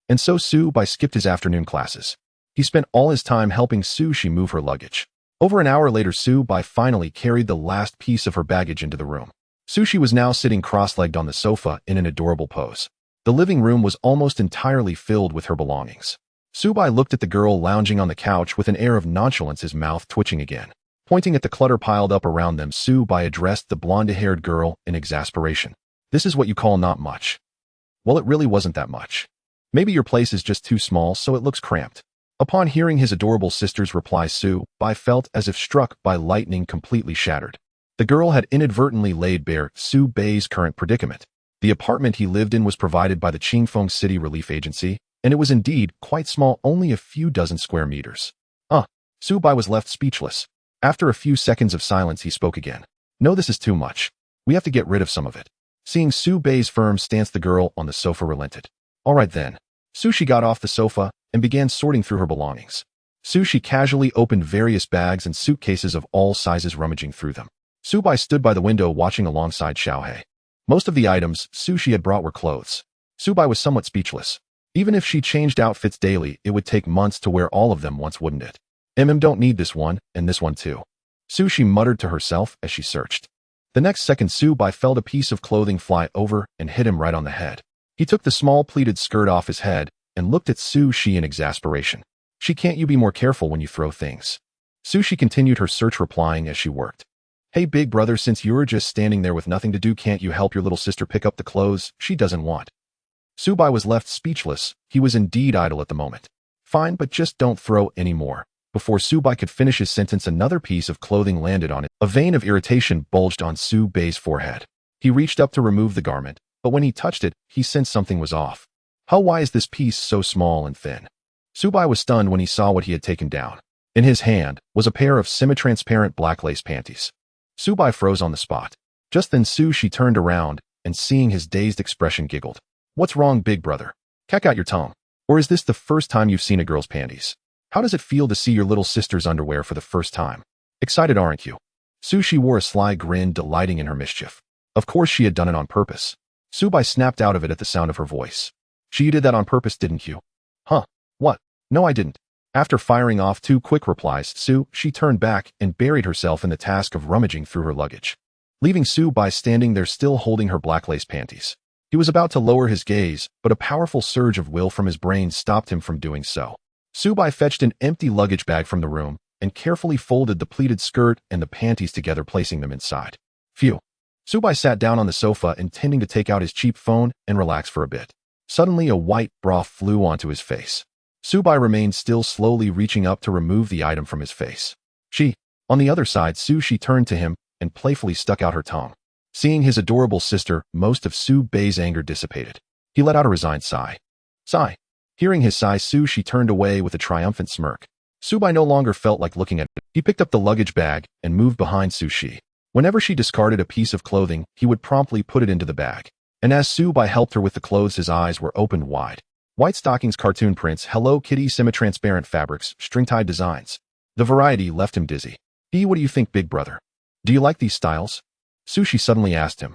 And so Subai skipped his afternoon classes. He spent all his time helping Sushi move her luggage. Over an hour later, Subai finally carried the last piece of her baggage into the room. Sushi was now sitting cross-legged on the sofa in an adorable pose. The living room was almost entirely filled with her belongings. Subai looked at the girl lounging on the couch with an air of nonchalance, his mouth twitching again. Pointing at the clutter piled up around them, Subai addressed the blonde-haired girl in exasperation. "This is what you call not much." Well, it really wasn't that much. Maybe your place is just too small, so it looks cramped. Upon hearing his adorable sister's reply, Subai felt as if struck by lightning, completely shattered. The girl had inadvertently laid bare Subai's current predicament. The apartment he lived in was provided by the Qingfeng City Relief Agency, and it was indeed quite small, only a few dozen square meters. Subai was left speechless. After a few seconds of silence, he spoke again. "No, this is too much. We have to get rid of some of it." Seeing Subai's firm stance, the girl on the sofa relented. "All right then." Sushi got off the sofa and began sorting through her belongings. Sushi casually opened various bags and suitcases of all sizes, rummaging through them. Subai stood by the window watching alongside Xiaohei. Most of the items Sushi had brought were clothes. Subai was somewhat speechless. Even if she changed outfits daily, it would take months to wear all of them once, wouldn't it? Don't need this one, and this one too." Sushi muttered to herself as she searched. The next second, Subai felt a piece of clothing fly over and hit him right on the head. He took the small pleated skirt off his head and looked at Sushi in exasperation. "Can't you be more careful when you throw things?" Sushi continued her search, replying as she worked. "Hey, big brother, since you're just standing there with nothing to do, can't you help your little sister pick up the clothes she doesn't want?" Subai was left speechless. He was indeed idle at the moment. "Fine, but just don't throw any more." Before Subai could finish his sentence, another piece of clothing landed on it. A vein of irritation bulged on Subai's forehead. He reached up to remove the garment, but when he touched it, he sensed something was off. Why is this piece so small and thin? Subai was stunned when he saw what he had taken down. In his hand was a pair of semi-transparent black lace panties. Subai froze on the spot. Just then Sushi turned around and, seeing his dazed expression, giggled. "What's wrong, big brother? Cack out your tongue. Or is this the first time you've seen a girl's panties? How does it feel to see your little sister's underwear for the first time? Excited, aren't you?" Sushi wore a sly grin, delighting in her mischief. Of course she had done it on purpose. Subai snapped out of it at the sound of her voice. "You did that on purpose, didn't you?" "Huh? What? No, I didn't." After firing off two quick replies, she turned back and buried herself in the task of rummaging through her luggage, leaving Subai standing there still holding her black lace panties. He was about to lower his gaze, but a powerful surge of will from his brain stopped him from doing so. Subai fetched an empty luggage bag from the room and carefully folded the pleated skirt and the panties together, placing them inside. Phew. Subai sat down on the sofa, intending to take out his cheap phone and relax for a bit. Suddenly, a white bra flew onto his face. Subai remained still, slowly reaching up to remove the item from his face. On the other side, Sushi turned to him and playfully stuck out her tongue. Seeing his adorable sister, most of Subai's anger dissipated. He let out a resigned sigh. Hearing his sigh, Sushi turned away with a triumphant smirk. Subai no longer felt like looking at it. He picked up the luggage bag and moved behind Sushi. Whenever she discarded a piece of clothing, he would promptly put it into the bag. And as Subai helped her with the clothes, his eyes were opened wide. White stockings, cartoon prints, Hello Kitty, semi-transparent fabrics, string-tied designs. The variety left him dizzy. What do you think, big brother? Do you like these styles?" Sushi suddenly asked him.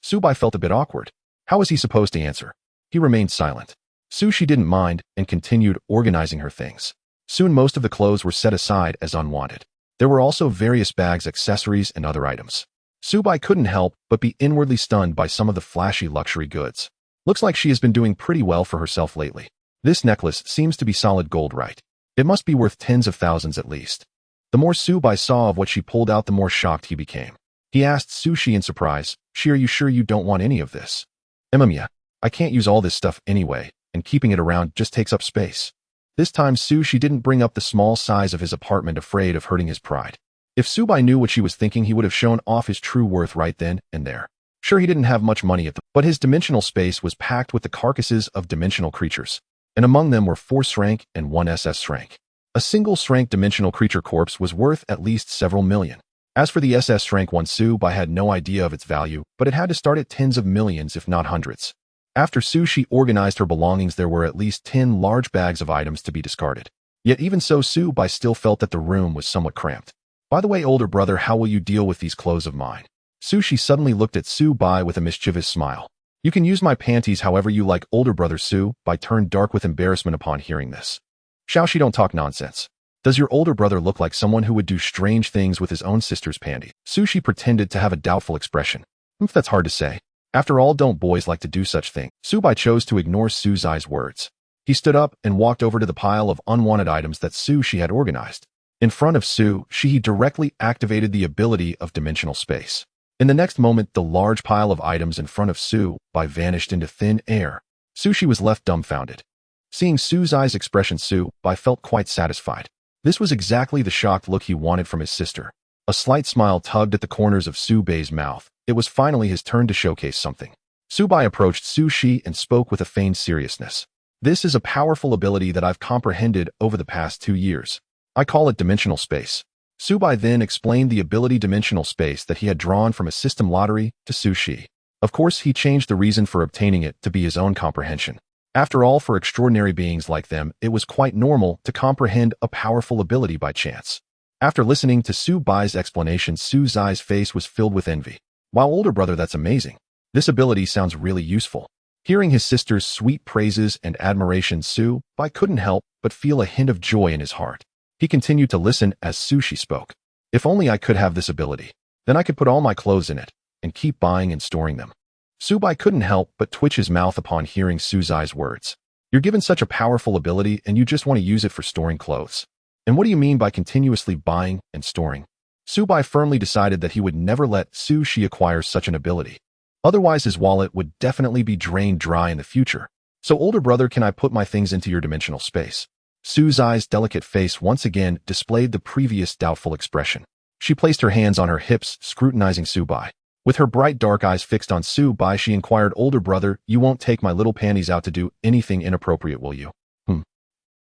Subai felt a bit awkward. How was he supposed to answer? He remained silent. Sushi didn't mind and continued organizing her things. Soon most of the clothes were set aside as unwanted. There were also various bags, accessories, and other items. Subai couldn't help but be inwardly stunned by some of the flashy luxury goods. Looks like she has been doing pretty well for herself lately. This necklace seems to be solid gold, right? It must be worth tens of thousands at least. The more Subai saw of what she pulled out, the more shocked he became. He asked Sushi in surprise, "Are you sure you don't want any of this?" Yeah, I can't use all this stuff anyway, and keeping it around just takes up space." This time Sushi didn't bring up the small size of his apartment, afraid of hurting his pride. If Subai knew what she was thinking, he would have shown off his true worth right then and there. Sure, he didn't have much money but his dimensional space was packed with the carcasses of dimensional creatures, and among them were 4 S-rank and 1 SS-rank. A single S-rank dimensional creature corpse was worth at least several million. As for the SS-rank one, Subai had no idea of its value, but it had to start at tens of millions if not hundreds. After She organized her belongings, there were at least 10 large bags of items to be discarded. Yet even so, Subai still felt that the room was somewhat cramped. By the way, older brother, how will you deal with these clothes of mine? She suddenly looked at Subai with a mischievous smile. You can use my panties however you like, older brother. Subai turned dark with embarrassment upon hearing this. She don't talk nonsense. Does your older brother look like someone who would do strange things with his own sister's panty? She pretended to have a doubtful expression. That's hard to say. After all, don't boys like to do such things? Subai chose to ignore Suzai's words. He stood up and walked over to the pile of unwanted items that she had organized. In front of he directly activated the ability of dimensional space. In the next moment, the large pile of items in front of Subai vanished into thin air. She was left dumbfounded. Seeing Suzai's expression, Subai felt quite satisfied. This was exactly the shocked look he wanted from his sister. A slight smile tugged at the corners of Subai's mouth. It was finally his turn to showcase something. Subai approached She and spoke with a feigned seriousness. This is a powerful ability that I've comprehended over the past 2 years. I call it dimensional space. Subai then explained the ability dimensional space that he had drawn from a system lottery to She. Of course, he changed the reason for obtaining it to be his own comprehension. After all, for extraordinary beings like them, it was quite normal to comprehend a powerful ability by chance. After listening to Subai's explanation, Suzai's face was filled with envy. Wow, older brother, that's amazing. This ability sounds really useful. Hearing his sister's sweet praises and admiration, Subai couldn't help but feel a hint of joy in his heart. He continued to listen as She spoke. If only I could have this ability. Then I could put all my clothes in it and keep buying and storing them. Subai couldn't help but twitch his mouth upon hearing Suzai's words. You're given such a powerful ability and you just want to use it for storing clothes. And what do you mean by continuously buying and storing? Subai firmly decided that he would never let She acquire such an ability. Otherwise, his wallet would definitely be drained dry in the future. So, older brother, can I put my things into your dimensional space? Suzai's delicate face once again displayed the previous doubtful expression. She placed her hands on her hips, scrutinizing Subai. With her bright dark eyes fixed on Subai, she inquired, older brother, you won't take my little panties out to do anything inappropriate, will you?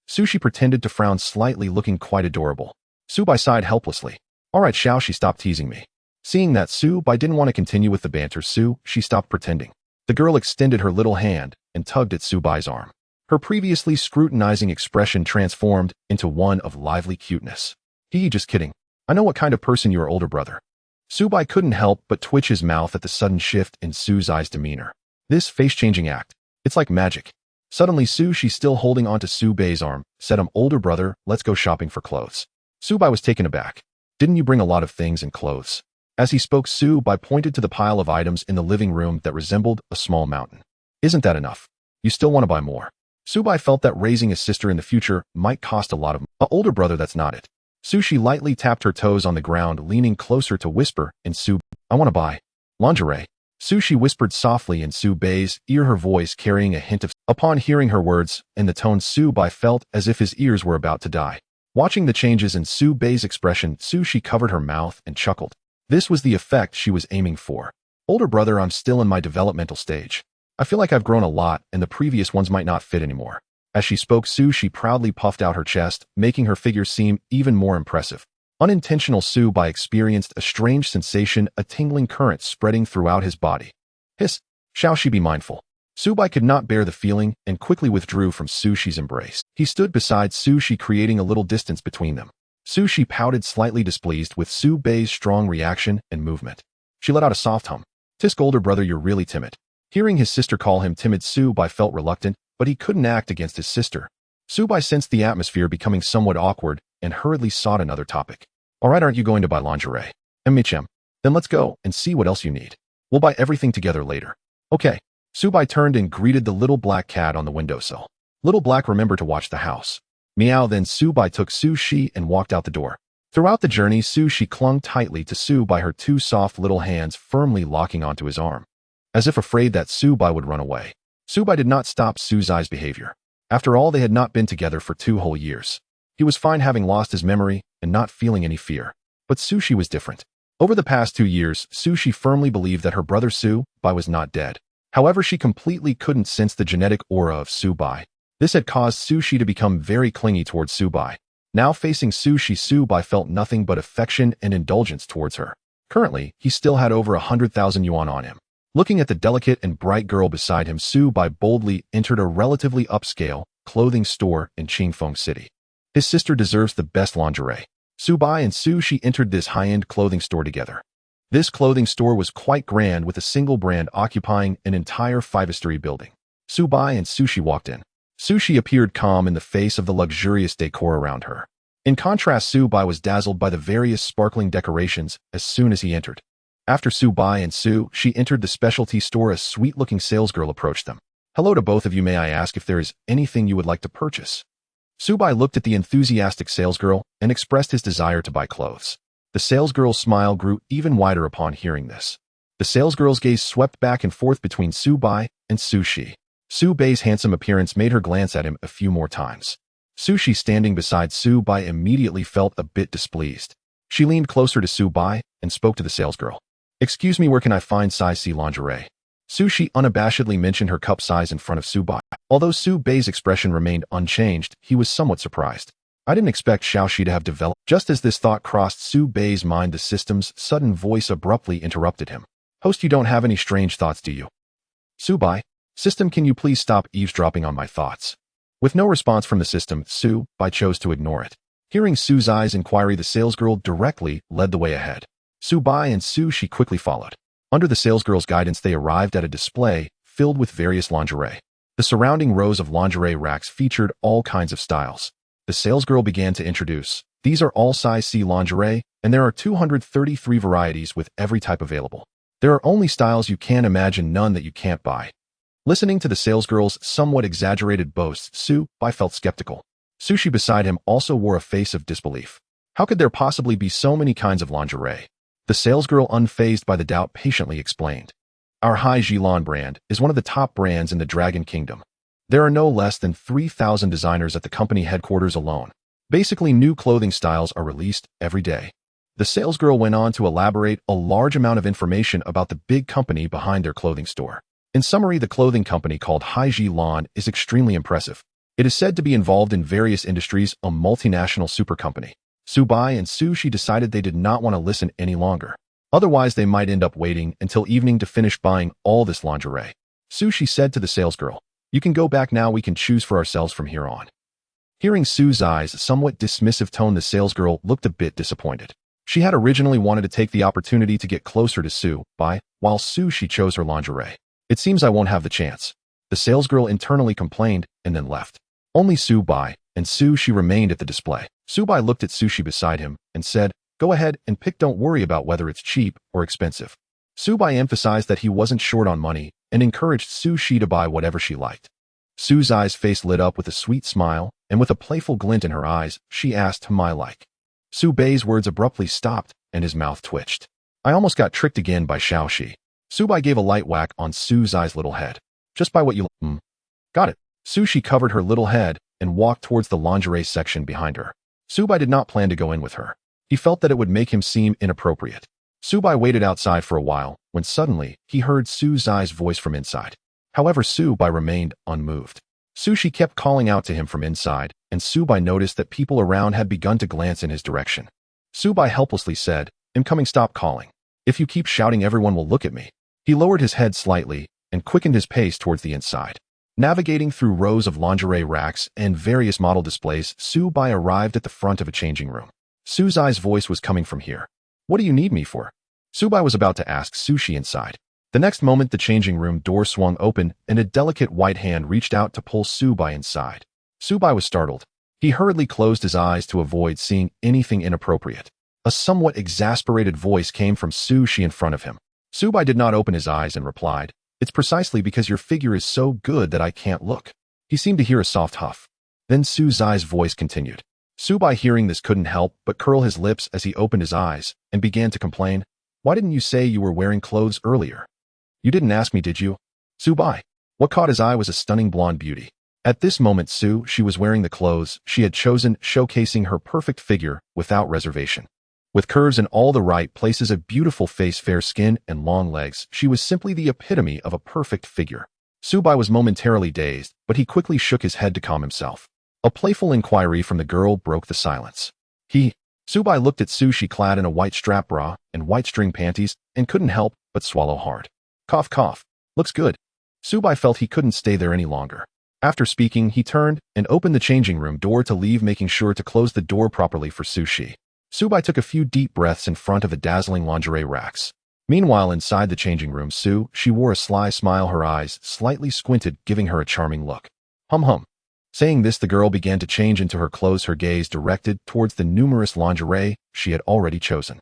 She pretended to frown slightly, looking quite adorable. Subai sighed helplessly. All right, she stopped teasing me. Seeing that Subai didn't want to continue with the banter, she stopped pretending. The girl extended her little hand and tugged at Subai's arm. Her previously scrutinizing expression transformed into one of lively cuteness. Just kidding. I know what kind of person you are, older brother. Subai couldn't help but twitch his mouth at the sudden shift in Suzai's demeanor. This face-changing act, it's like magic. Suddenly, she, still holding onto Subai's arm, said, older brother, let's go shopping for clothes. Subai was taken aback. Didn't you bring a lot of things and clothes? As he spoke, Subai pointed to the pile of items in the living room that resembled a small mountain. Isn't that enough? You still want to buy more? Subai felt that raising a sister in the future might cost a lot of money. Older brother, that's not it. She lightly tapped her toes on the ground, leaning closer to whisper in Subai, I want to buy lingerie. She whispered softly in Subai's ear, her voice carrying a hint of. Upon hearing her words and the tone, Subai felt as if his ears were about to die. Watching the changes in Subai's expression, she covered her mouth and chuckled. This was the effect she was aiming for. Older brother, I'm still in my developmental stage. I feel like I've grown a lot and the previous ones might not fit anymore. As she spoke, she proudly puffed out her chest, making her figure seem even more impressive. Unintentional, Subai experienced a strange sensation, a tingling current spreading throughout his body. Hiss! Shall she be mindful? Subai could not bear the feeling and quickly withdrew from She's embrace. He stood beside She, creating a little distance between them. She pouted, slightly displeased with Subai's strong reaction and movement. She let out a soft hum. Tisk, older brother, you're really timid. Hearing his sister call him timid, Subai felt reluctant, but he couldn't act against his sister. Subai sensed the atmosphere becoming somewhat awkward and hurriedly sought another topic. All right, aren't you going to buy lingerie? Michem. Then let's go and see what else you need. We'll buy everything together later. Okay. Subai turned and greeted the little black cat on the windowsill. Little Black, remember to watch the house. Meow. Then Subai took She and walked out the door. Throughout the journey, She clung tightly to Subai, her 2 soft little hands firmly locking onto his arm, as if afraid that Subai would run away. Subai did not stop Suzai's behavior. After all, they had not been together for 2 whole years. He was fine having lost his memory and not feeling any fear. But Sushi was different. Over the past 2 years, Sushi firmly believed that her brother Su-bai was not dead. However, she completely couldn't sense the genetic aura of Su-bai. This had caused Sushi to become very clingy towards Su-bai. Now facing Sushi, Su-bai felt nothing but affection and indulgence towards her. Currently, he still had over 100,000 yuan on him. Looking at the delicate and bright girl beside him, Su-bai boldly entered a relatively upscale clothing store in Qingfeng City. His sister deserves the best lingerie. Su-bai and Sushi entered this high-end clothing store together. This clothing store was quite grand, with a single brand occupying an entire 5-story building. Su-bai and Sushi walked in. Sushi appeared calm in the face of the luxurious decor around her. In contrast, Su-bai was dazzled by the various sparkling decorations as soon as he entered. After Su-bai and Sushi entered the specialty store, a sweet-looking salesgirl approached them. "Hello to both of you. May I ask if there is anything you would like to purchase?" Su-bai looked at the enthusiastic salesgirl and expressed his desire to buy clothes. The salesgirl's smile grew even wider upon hearing this. The salesgirl's gaze swept back and forth between Su-bai and Sushi. Su-bai's handsome appearance made her glance at him a few more times. Sushi, standing beside Su-bai, immediately felt a bit displeased. She leaned closer to Su-bai and spoke to the salesgirl. "Excuse me, where can I find size C lingerie?" Sushi unabashedly mentioned her cup size in front of Su-bai. Although Su-bai's expression remained unchanged, he was somewhat surprised. "I didn't expect Xiaoxi to have developed." Just as this thought crossed Su-bai's mind, the system's sudden voice abruptly interrupted him. "Host, you don't have any strange thoughts, do you?" "Su-bai? System, can you please stop eavesdropping on my thoughts?" With no response from the system, Su-bai chose to ignore it. Hearing Su-bai's inquiry, the salesgirl directly led the way ahead. Su-bai and Sushi quickly followed. Under the salesgirl's guidance, they arrived at a display filled with various lingerie. The surrounding rows of lingerie racks featured all kinds of styles. The salesgirl began to introduce, "These are all size C lingerie, and there are 233 varieties with every type available. There are only styles you can imagine, none that you can't buy." Listening to the salesgirl's somewhat exaggerated boasts, Su-bai felt skeptical. Sushi beside him also wore a face of disbelief. How could there possibly be so many kinds of lingerie? The salesgirl, unfazed by the doubt, patiently explained. "Our Hai Jilan brand is one of the top brands in the Dragon Kingdom. There are no less than 3,000 designers at the company headquarters alone. Basically, new clothing styles are released every day." The salesgirl went on to elaborate a large amount of information about the big company behind their clothing store. In summary, the clothing company called Hai Jilan is extremely impressive. It is said to be involved in various industries, a multinational super company. Su-bai and Sushi decided they did not want to listen any longer. Otherwise, they might end up waiting until evening to finish buying all this lingerie. Sushi said to the salesgirl, "You can go back now. We can choose for ourselves from here on." Hearing Su-bai's somewhat dismissive tone, the salesgirl looked a bit disappointed. She had originally wanted to take the opportunity to get closer to Su-bai, while Sushi chose her lingerie. "It seems I won't have the chance," the salesgirl internally complained and then left. Only Su-bai and Sushi remained at the display. Su-bai looked at Sushi beside him and said, "Go ahead and pick. Don't worry about whether it's cheap or expensive." Su-bai emphasized that he wasn't short on money and encouraged Sushi to buy whatever she liked. Su-bai's face lit up with a sweet smile, and with a playful glint in her eyes, she asked, "Whom I like?" Su-bai's words abruptly stopped and his mouth twitched. "I almost got tricked again by Xiaoxi." Su-bai gave a light whack on Su-bai's little head. "Just by what you Got it." Sushi covered her little head and walked towards the lingerie section behind her. Su-bai did not plan to go in with her. He felt that it would make him seem inappropriate. Su-bai waited outside for a while, when suddenly he heard Su-bai's voice from inside. However, Su-bai remained unmoved. Sushi kept calling out to him from inside, and Su-bai noticed that people around had begun to glance in his direction. Su-bai helplessly said, "I'm coming, stop calling. If you keep shouting, everyone will look at me." He lowered his head slightly and quickened his pace towards the inside. Navigating through rows of lingerie racks and various model displays, Su-bai arrived at the front of a changing room. Su-bai's voice was coming from here. "What do you need me for?" Su-bai was about to ask Sushi inside. The next moment, the changing room door swung open and a delicate white hand reached out to pull Su-bai inside. Su-bai was startled. He hurriedly closed his eyes to avoid seeing anything inappropriate. A somewhat exasperated voice came from Sushi in front of him. Su-bai did not open his eyes and replied, "It's precisely because your figure is so good that I can't look." He seemed to hear a soft huff. Then Su-bai's voice continued. Su-bai, hearing this, couldn't help but curl his lips as he opened his eyes and began to complain. "Why didn't you say you were wearing clothes earlier? You didn't ask me, did you?" Su-bai. What caught his eye was a stunning blonde beauty. At this moment, she was wearing the clothes she had chosen, showcasing her perfect figure without reservation. With curves in all the right places, a beautiful face, fair skin, and long legs, she was simply the epitome of a perfect figure. Subai was momentarily dazed, but he quickly shook his head to calm himself. A playful inquiry from the girl broke the silence. Subai looked at Sushi clad in a white strap bra and white string panties and couldn't help but swallow hard. Cough, cough. Looks good. Subai felt he couldn't stay there any longer. After speaking, he turned and opened the changing room door to leave, making sure to close the door properly for Sushi. Subai took a few deep breaths in front of the dazzling lingerie racks. Meanwhile, inside the changing room, she wore a sly smile, her eyes slightly squinted, giving her a charming look. Hum. Saying this, the girl began to change into her clothes, her gaze directed towards the numerous lingerie she had already chosen.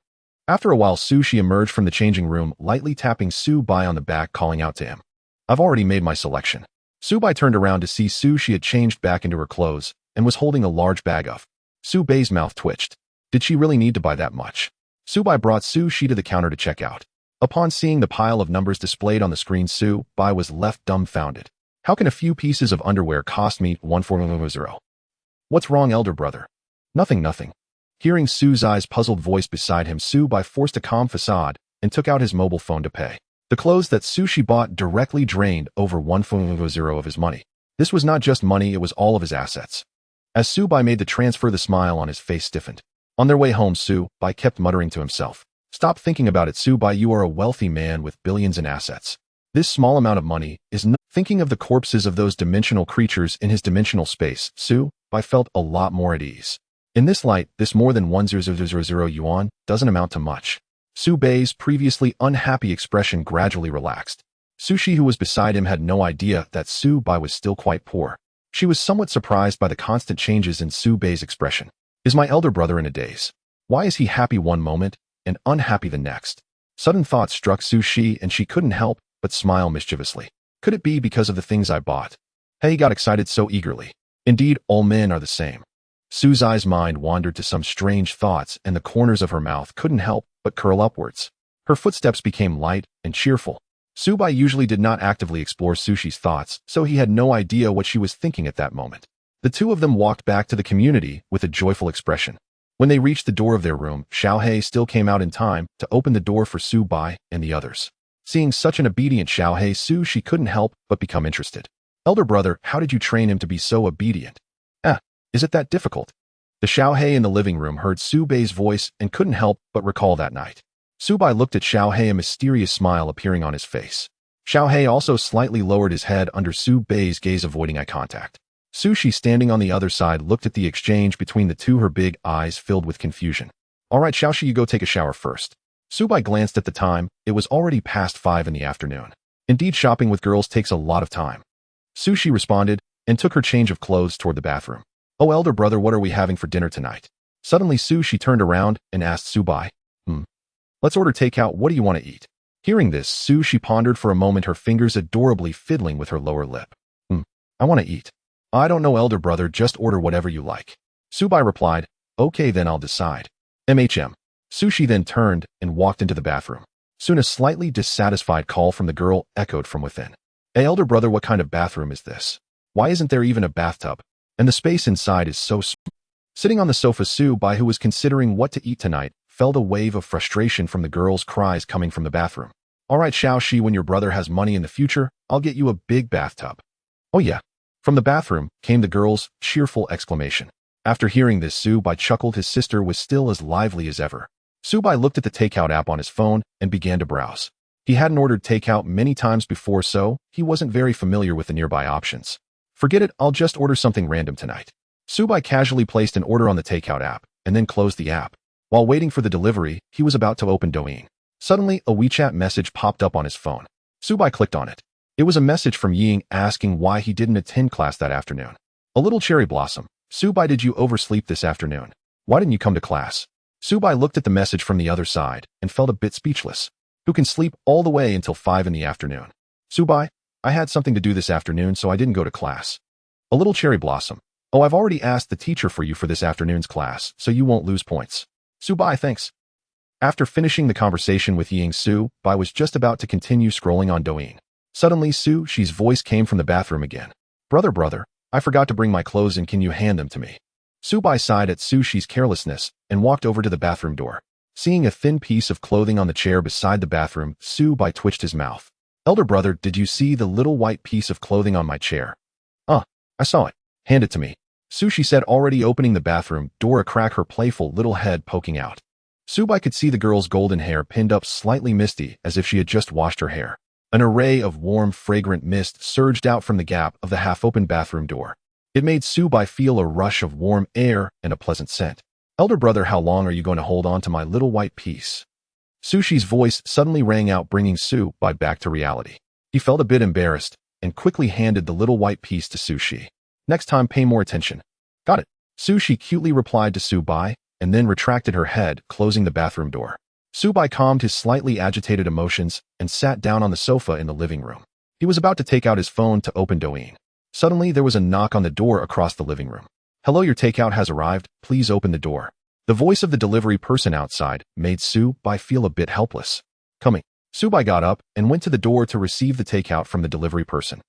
After a while, Sushi emerged from the changing room, lightly tapping Subai on the back, calling out to him. I've already made my selection. Subai turned around to see Sushi had changed back into her clothes and was holding a large bag of. Subai's mouth twitched. Did she really need to buy that much? Subai brought Sushi to the counter to check out. Upon seeing the pile of numbers displayed on the screen, Subai was left dumbfounded. How can a few pieces of underwear cost me 140? What's wrong, elder brother? Nothing. Hearing Subai's puzzled voice beside him, Subai forced a calm facade and took out his mobile phone to pay. The clothes that Sushi bought directly drained over 140 of his money. This was not just money, it was all of his assets. As Subai made the transfer, the smile on his face stiffened. On their way home, Subai kept muttering to himself. Stop thinking about it, Subai, you are a wealthy man with billions in assets. This small amount of money is not. Thinking of the corpses of those dimensional creatures in his dimensional space, Subai felt a lot more at ease. In this light, this more than 1,000 yuan doesn't amount to much. Subai's previously unhappy expression gradually relaxed. Sushi, who was beside him, had no idea that Subai was still quite poor. She was somewhat surprised by the constant changes in Subai's expression. Is my elder brother in a daze? Why is he happy one moment and unhappy the next? Sudden thoughts struck Sushi and she couldn't help but smile mischievously. Could it be because of the things I bought? He got excited so eagerly. Indeed, all men are the same. Subai's mind wandered to some strange thoughts and the corners of her mouth couldn't help but curl upwards. Her footsteps became light and cheerful. Subai usually did not actively explore Sushi's thoughts, so he had no idea what she was thinking at that moment. The two of them walked back to the community with a joyful expression. When they reached the door of their room, Xiaohei still came out in time to open the door for Subai and the others. Seeing such an obedient Xiaohei, she couldn't help but become interested. Elder brother, how did you train him to be so obedient? Is it that difficult? The Xiaohei in the living room heard Subai's voice and couldn't help but recall that night. Subai looked at Xiaohei, a mysterious smile appearing on his face. Xiaohei also slightly lowered his head under Subai's gaze, avoiding eye contact. Sushi, standing on the other side, looked at the exchange between the two, her big eyes filled with confusion. All right, Xiaoshi, you go take a shower first. Subai glanced at the time. It was already past 5 in the afternoon. Indeed, shopping with girls takes a lot of time. Sushi responded and took her change of clothes toward the bathroom. Oh, elder brother, what are we having for dinner tonight? Suddenly, Sushi turned around and asked Subai. Let's order takeout. What do you want to eat? Hearing this, Sushi pondered for a moment, her fingers adorably fiddling with her lower lip. I want to eat. I don't know, elder brother, just order whatever you like. Subai replied. Okay, then I'll decide. Sushi then turned and walked into the bathroom. Soon a slightly dissatisfied call from the girl echoed from within. Hey, elder brother, what kind of bathroom is this? Why isn't there even a bathtub? And the space inside is so small. Sitting on the sofa, Subai, who was considering what to eat tonight, felt a wave of frustration from the girl's cries coming from the bathroom. All right, Xiaoshi, when your brother has money in the future, I'll get you a big bathtub. Oh yeah. From the bathroom came the girl's cheerful exclamation. After hearing this, Subai chuckled. His sister was still as lively as ever. Subai looked at the takeout app on his phone and began to browse. He hadn't ordered takeout many times before, so he wasn't very familiar with the nearby options. Forget it, I'll just order something random tonight. Subai casually placed an order on the takeout app and then closed the app. While waiting for the delivery, he was about to open Douyin. Suddenly, a WeChat message popped up on his phone. Subai clicked on it. It was a message from Ying asking why he didn't attend class that afternoon. A little cherry blossom. Subai, did you oversleep this afternoon? Why didn't you come to class? Subai looked at the message from the other side and felt a bit speechless. Who can sleep all the way until 5 in the afternoon? Subai, I had something to do this afternoon, so I didn't go to class. A little cherry blossom. Oh, I've already asked the teacher for you for this afternoon's class, so you won't lose points. Subai, thanks. After finishing the conversation with Ying, Subai was just about to continue scrolling on Douyin. Suddenly, Sushi's voice came from the bathroom again. Brother, I forgot to bring my clothes in, can you hand them to me? Subai sighed at Sushi's carelessness and walked over to the bathroom door. Seeing a thin piece of clothing on the chair beside the bathroom, Su-bai twitched his mouth. Elder brother, did you see the little white piece of clothing on my chair? I saw it. Hand it to me. Su-shi said, already opening the bathroom door, a crack, her playful little head poking out. Su-bai could see the girl's golden hair pinned up slightly misty as if she had just washed her hair. An array of warm, fragrant mist surged out from the gap of the half-open bathroom door. It made Su-bai feel a rush of warm air and a pleasant scent. Elder brother, how long are you going to hold on to my little white piece? Su-shi's voice suddenly rang out, bringing Su-bai back to reality. He felt a bit embarrassed and quickly handed the little white piece to Su-shi. Next time, pay more attention. Got it. Su-shi cutely replied to Su-bai and then retracted her head, closing the bathroom door. Su-bai calmed his slightly agitated emotions and sat down on the sofa in the living room. He was about to take out his phone to open Douyin. Suddenly, there was a knock on the door across the living room. Hello, your takeout has arrived. Please open the door. The voice of the delivery person outside made Su-bai feel a bit helpless. Coming. Su-bai got up and went to the door to receive the takeout from the delivery person.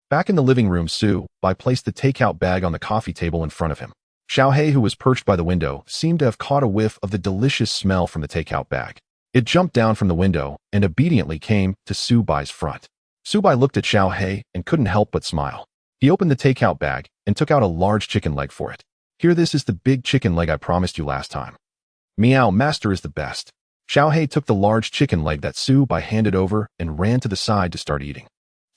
Back in the living room, Su-bai placed the takeout bag on the coffee table in front of him. Xiaohei, who was perched by the window, seemed to have caught a whiff of the delicious smell from the takeout bag. It jumped down from the window and obediently came to Su-bai's front. Su-bai looked at Xiaohei and couldn't help but smile. He opened the takeout bag and took out a large chicken leg for it. Here, this is the big chicken leg I promised you last time. Meow, master is the best. Xiaohei took the large chicken leg that Su-bai handed over and ran to the side to start eating.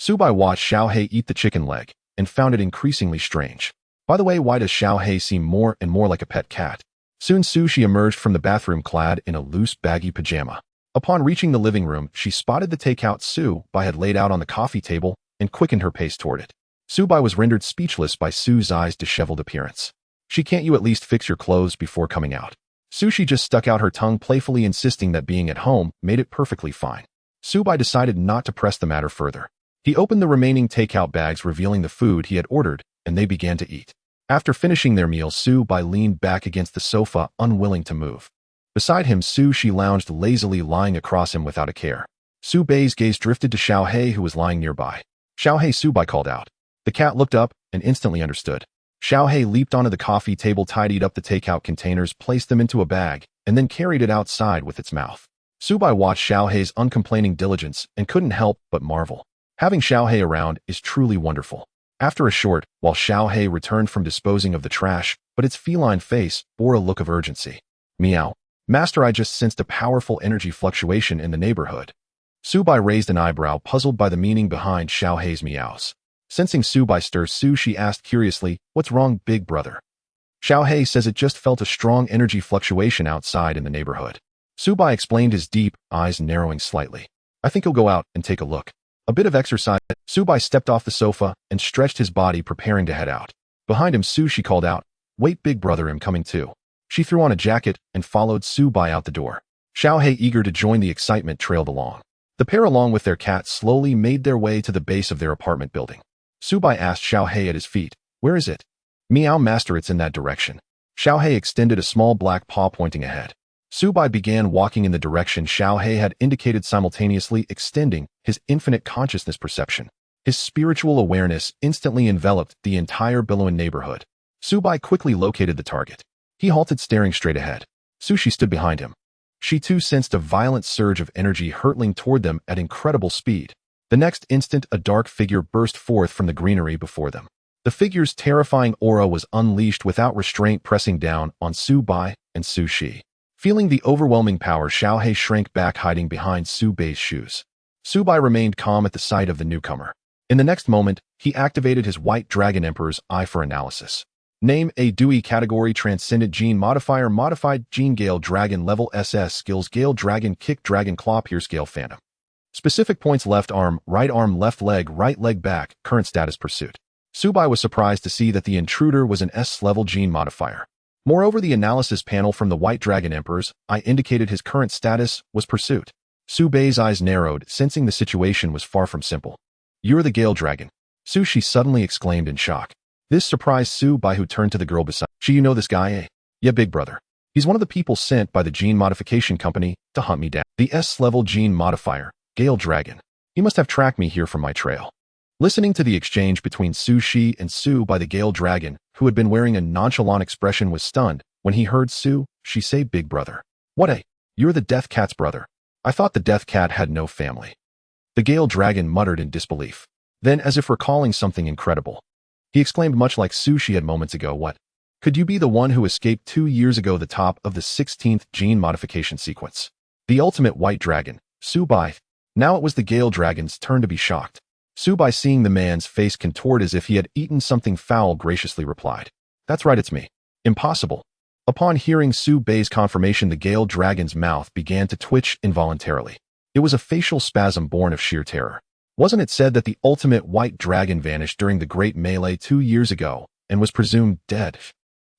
Su-bai watched Xiaohei eat the chicken leg and found it increasingly strange. By the way, why does Xiaohei seem more and more like a pet cat? Soon Su-shi emerged from the bathroom clad in a loose, baggy pajama. Upon reaching the living room, she spotted the takeout Su-bai had laid out on the coffee table and quickened her pace toward it. Su-bai was rendered speechless by Su-zai's disheveled appearance. Can't you at least fix your clothes before coming out? Su-shi just stuck out her tongue, playfully insisting that being at home made it perfectly fine. Su-bai decided not to press the matter further. He opened the remaining takeout bags, revealing the food he had ordered, and they began to eat. After finishing their meal, Su-bai leaned back against the sofa, unwilling to move. Beside him, Su-shi lounged lazily, lying across him without a care. Su-bai's gaze drifted to Xiaohei, who was lying nearby. Xiaohei, Su-bai called out. The cat looked up and instantly understood. Xiaohei leaped onto the coffee table, tidied up the takeout containers, placed them into a bag, and then carried it outside with its mouth. Su-bai watched Xiaohei's uncomplaining diligence and couldn't help but marvel. Having Xiaohei around is truly wonderful. After a short while, Xiaohei returned from disposing of the trash, but its feline face bore a look of urgency. Meow. Master, I just sensed a powerful energy fluctuation in the neighborhood. Su-bai raised an eyebrow, puzzled by the meaning behind Xiaohei's meows. Sensing Su-bai stir, Su-shi asked curiously, what's wrong, big brother? Xiaohei says it just felt a strong energy fluctuation outside in the neighborhood. Su-bai explained, his deep eyes narrowing slightly. I think he'll go out and take a look. A bit of exercise. Su-bai stepped off the sofa and stretched his body, preparing to head out. Behind him, Su-shi called out, wait, big brother, I'm coming too. She threw on a jacket and followed Su-bai out the door. Xiaohei, eager to join the excitement, trailed along. The pair, along with their cat, slowly made their way to the base of their apartment building. Su-bai asked Xiaohei at his feet, where is it? Meow, master, it's in that direction. Xiaohei extended a small black paw, pointing ahead. Su-bai began walking in the direction Xiaohei had indicated, simultaneously extending his infinite consciousness perception. His spiritual awareness instantly enveloped the entire Billowin neighborhood. Su-bai quickly located the target. He halted, staring straight ahead. Su-shi stood behind him. She too sensed a violent surge of energy hurtling toward them at incredible speed. The next instant, a dark figure burst forth from the greenery before them. The figure's terrifying aura was unleashed without restraint, pressing down on Su-bai and Su-shi. Feeling the overwhelming power, Xiaohei shrank back, hiding behind Su-bai's shoes. Su-bai remained calm at the sight of the newcomer. In the next moment, he activated his White Dragon Emperor's Eye for analysis. Name: A Dewey category, Transcendent Gene Modifier, Modified Gene, Gale Dragon, Level SS, Skills, Gale Dragon, Kick Dragon, Claw, Pierce, Gale Phantom. Specific points: left arm, left leg, back. Current status: Pursuit. Su-bai was surprised to see that the intruder was an S-level gene modifier. Moreover, the analysis panel from the White Dragon Emperor's Eye indicated his current status was Pursuit. Su-bai's eyes narrowed, sensing the situation was far from simple. You're the Gale Dragon, Su-shi suddenly exclaimed in shock. This surprised Su-bai, who turned to the girl beside. You know this guy, eh? Yeah, big brother. He's one of the people sent by the gene modification company to hunt me down. The S-level gene modifier, Gale Dragon. He must have tracked me here from my trail. Listening to the exchange between Su-shi and Su-bai, the Gale Dragon, who had been wearing a nonchalant expression, was stunned when he heard Su-shi say big brother. What a... You're the Death Cat's brother. I thought the Death Cat had no family. The Gale Dragon muttered in disbelief. Then, as if recalling something incredible, he exclaimed much like Sushi had moments ago, what? Could you be the one who escaped 2 years ago the top of the 16th gene modification sequence? The ultimate white dragon, Subai. Now it was the Gale Dragon's turn to be shocked. Subai, seeing the man's face contort as if he had eaten something foul, graciously replied, That's right, it's me. Impossible. Upon hearing Subai's confirmation, the Gale Dragon's mouth began to twitch involuntarily. It was a facial spasm born of sheer terror. Wasn't it said that the ultimate white dragon vanished during the Great Melee 2 years ago and was presumed dead?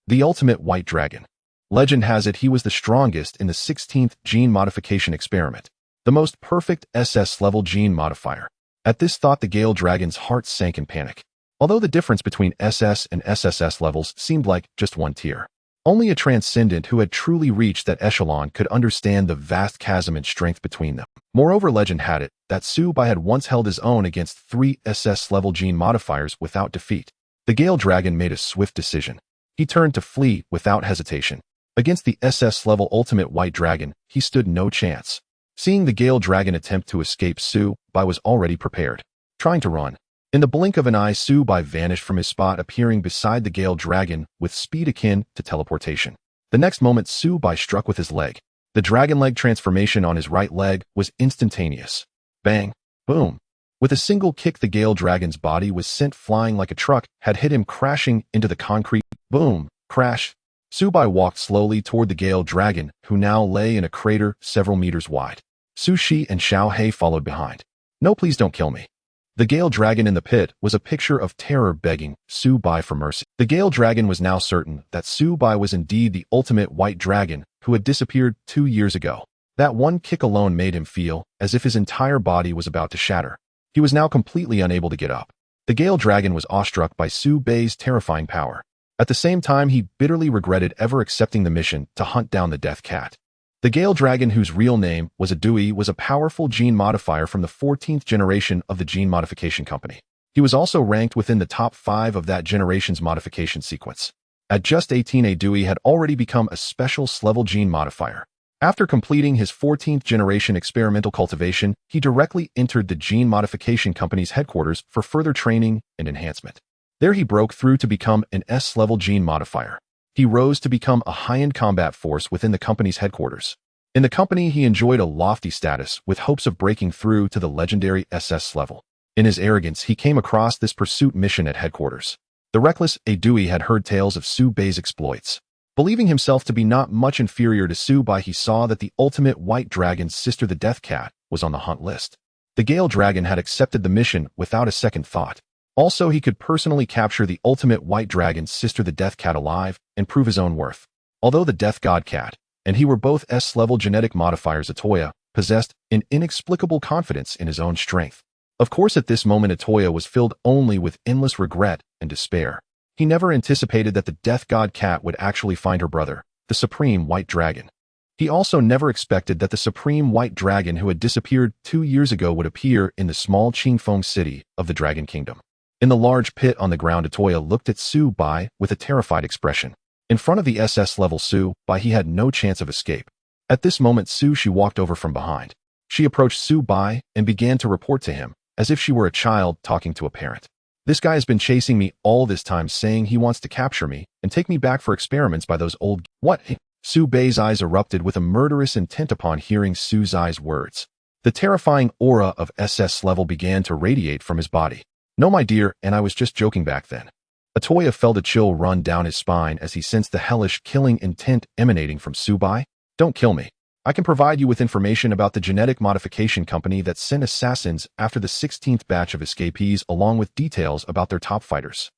The ultimate white dragon. Legend has it he was the strongest in the 16th gene modification experiment, the most perfect SS-level gene modifier. At this thought, the Gale Dragon's heart sank in panic. Although the difference between SS and SSS levels seemed like just one tier, only a transcendent who had truly reached that echelon could understand the vast chasm in strength between them. Moreover, legend had it that Subai had once held his own against 3 SS-level gene modifiers without defeat. The Gale Dragon made a swift decision. He turned to flee without hesitation. Against the SS-level ultimate white dragon, he stood no chance. Seeing the Gale Dragon attempt to escape, Subai was already prepared, trying to run. In the blink of an eye, Subai vanished from his spot, appearing beside the Gale Dragon with speed akin to teleportation. The next moment, Subai struck with his leg. The dragon leg transformation on his right leg was instantaneous. Bang! Boom! With a single kick, the Gale Dragon's body was sent flying like a truck had hit him, crashing into the concrete. Boom! Crash! Subai walked slowly toward the Gale Dragon, who now lay in a crater several meters wide. Su Shi and Xiao He followed behind. No, please don't kill me. The Gale Dragon in the pit was a picture of terror, begging Subai for mercy. The Gale Dragon was now certain that Subai was indeed the ultimate white dragon who had disappeared 2 years ago. That one kick alone made him feel as if his entire body was about to shatter. He was now completely unable to get up. The Gale Dragon was awestruck by Subai's terrifying power. At the same time, he bitterly regretted ever accepting the mission to hunt down the Death Cat. The Gale Dragon, whose real name was Adui, was a powerful gene modifier from the 14th generation of the Gene Modification Company. He was also ranked within the top 5 of that generation's modification sequence. At just 18, Adui had already become a special-level gene modifier. After completing his 14th generation experimental cultivation, he directly entered the Gene Modification Company's headquarters for further training and enhancement. There he broke through to become an S-level gene modifier. He rose to become a high-end combat force within the company's headquarters. In the company, he enjoyed a lofty status with hopes of breaking through to the legendary SS level. In his arrogance, he came across this pursuit mission at headquarters. The reckless Adui had heard tales of Subai's exploits. Believing himself to be not much inferior to Subai, he saw that the ultimate white dragon's sister, the Death Cat, was on the hunt list. The Gale Dragon had accepted the mission without a second thought. Also, he could personally capture the ultimate white dragon's sister, the Death Cat, alive and prove his own worth. Although the Death God Cat and he were both S-level genetic modifiers, Atoya possessed an inexplicable confidence in his own strength. Of course, at this moment, Atoya was filled only with endless regret and despair. He never anticipated that the Death God Cat would actually find her brother, the Supreme White Dragon. He also never expected that the Supreme White Dragon who had disappeared 2 years ago would appear in the small Qingfeng city of the Dragon Kingdom. In the large pit on the ground, Atoya looked at Subai with a terrified expression. In front of the SS-level Subai, he had no chance of escape. At this moment, She walked over from behind. She approached Subai and began to report to him, as if she were a child talking to a parent. This guy has been chasing me all this time, saying he wants to capture me and take me back for experiments by those old... What? Subai's eyes erupted with a murderous intent upon hearing Suzai's words. The terrifying aura of SS level began to radiate from his body. No, my dear, and I was just joking back then. Atoya felt a chill run down his spine as he sensed the hellish killing intent emanating from Subai. Don't kill me. I can provide you with information about the genetic modification company that sent assassins after the 16th batch of escapees, along with details about their top fighters.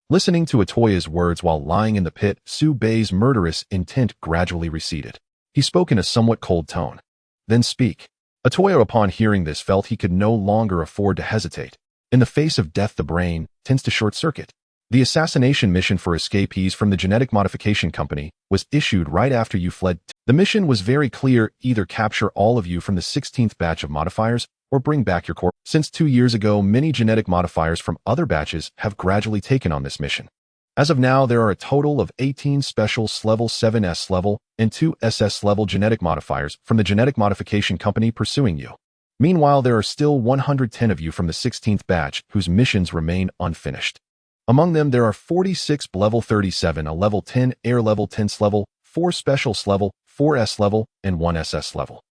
Listening to Atoya's words while lying in the pit, Subai's murderous intent gradually receded. He spoke in a somewhat cold tone. Then speak. Atoya, upon hearing this, felt he could no longer afford to hesitate. In the face of death, the brain tends to short-circuit. The assassination mission for escapees from the genetic modification company was issued right after you fled. The mission was very clear: either capture all of you from the 16th batch of modifiers or bring back your core. Since 2 years ago, many genetic modifiers from other batches have gradually taken on this mission. As of now, there are a total of 18 special level 7S level and 2 SS level genetic modifiers from the genetic modification company pursuing you. Meanwhile, there are still 110 of you from the 16th batch whose missions remain unfinished. Among them, there are 46 level 37, a level 10 air level 10s level, 4 specials level, 4 S level, and 1 SS level.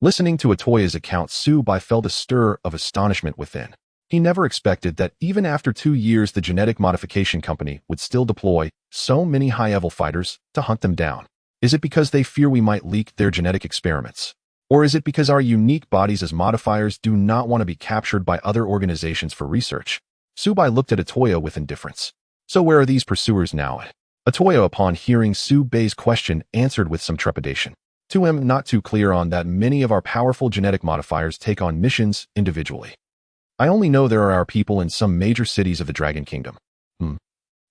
Listening to Atoya's account, Subai felt a stir of astonishment within. He never expected that even after 2 years the genetic modification company would still deploy so many high-level fighters to hunt them down. Is it because they fear we might leak their genetic experiments? Or is it because our unique bodies as modifiers do not want to be captured by other organizations for research? Subai looked at Atoya with indifference. So where are these pursuers now? Atoya, upon hearing Subai's question, answered with some trepidation. To him, not too clear on that many of our powerful genetic modifiers take on missions individually. I only know there are our people in some major cities of the Dragon Kingdom.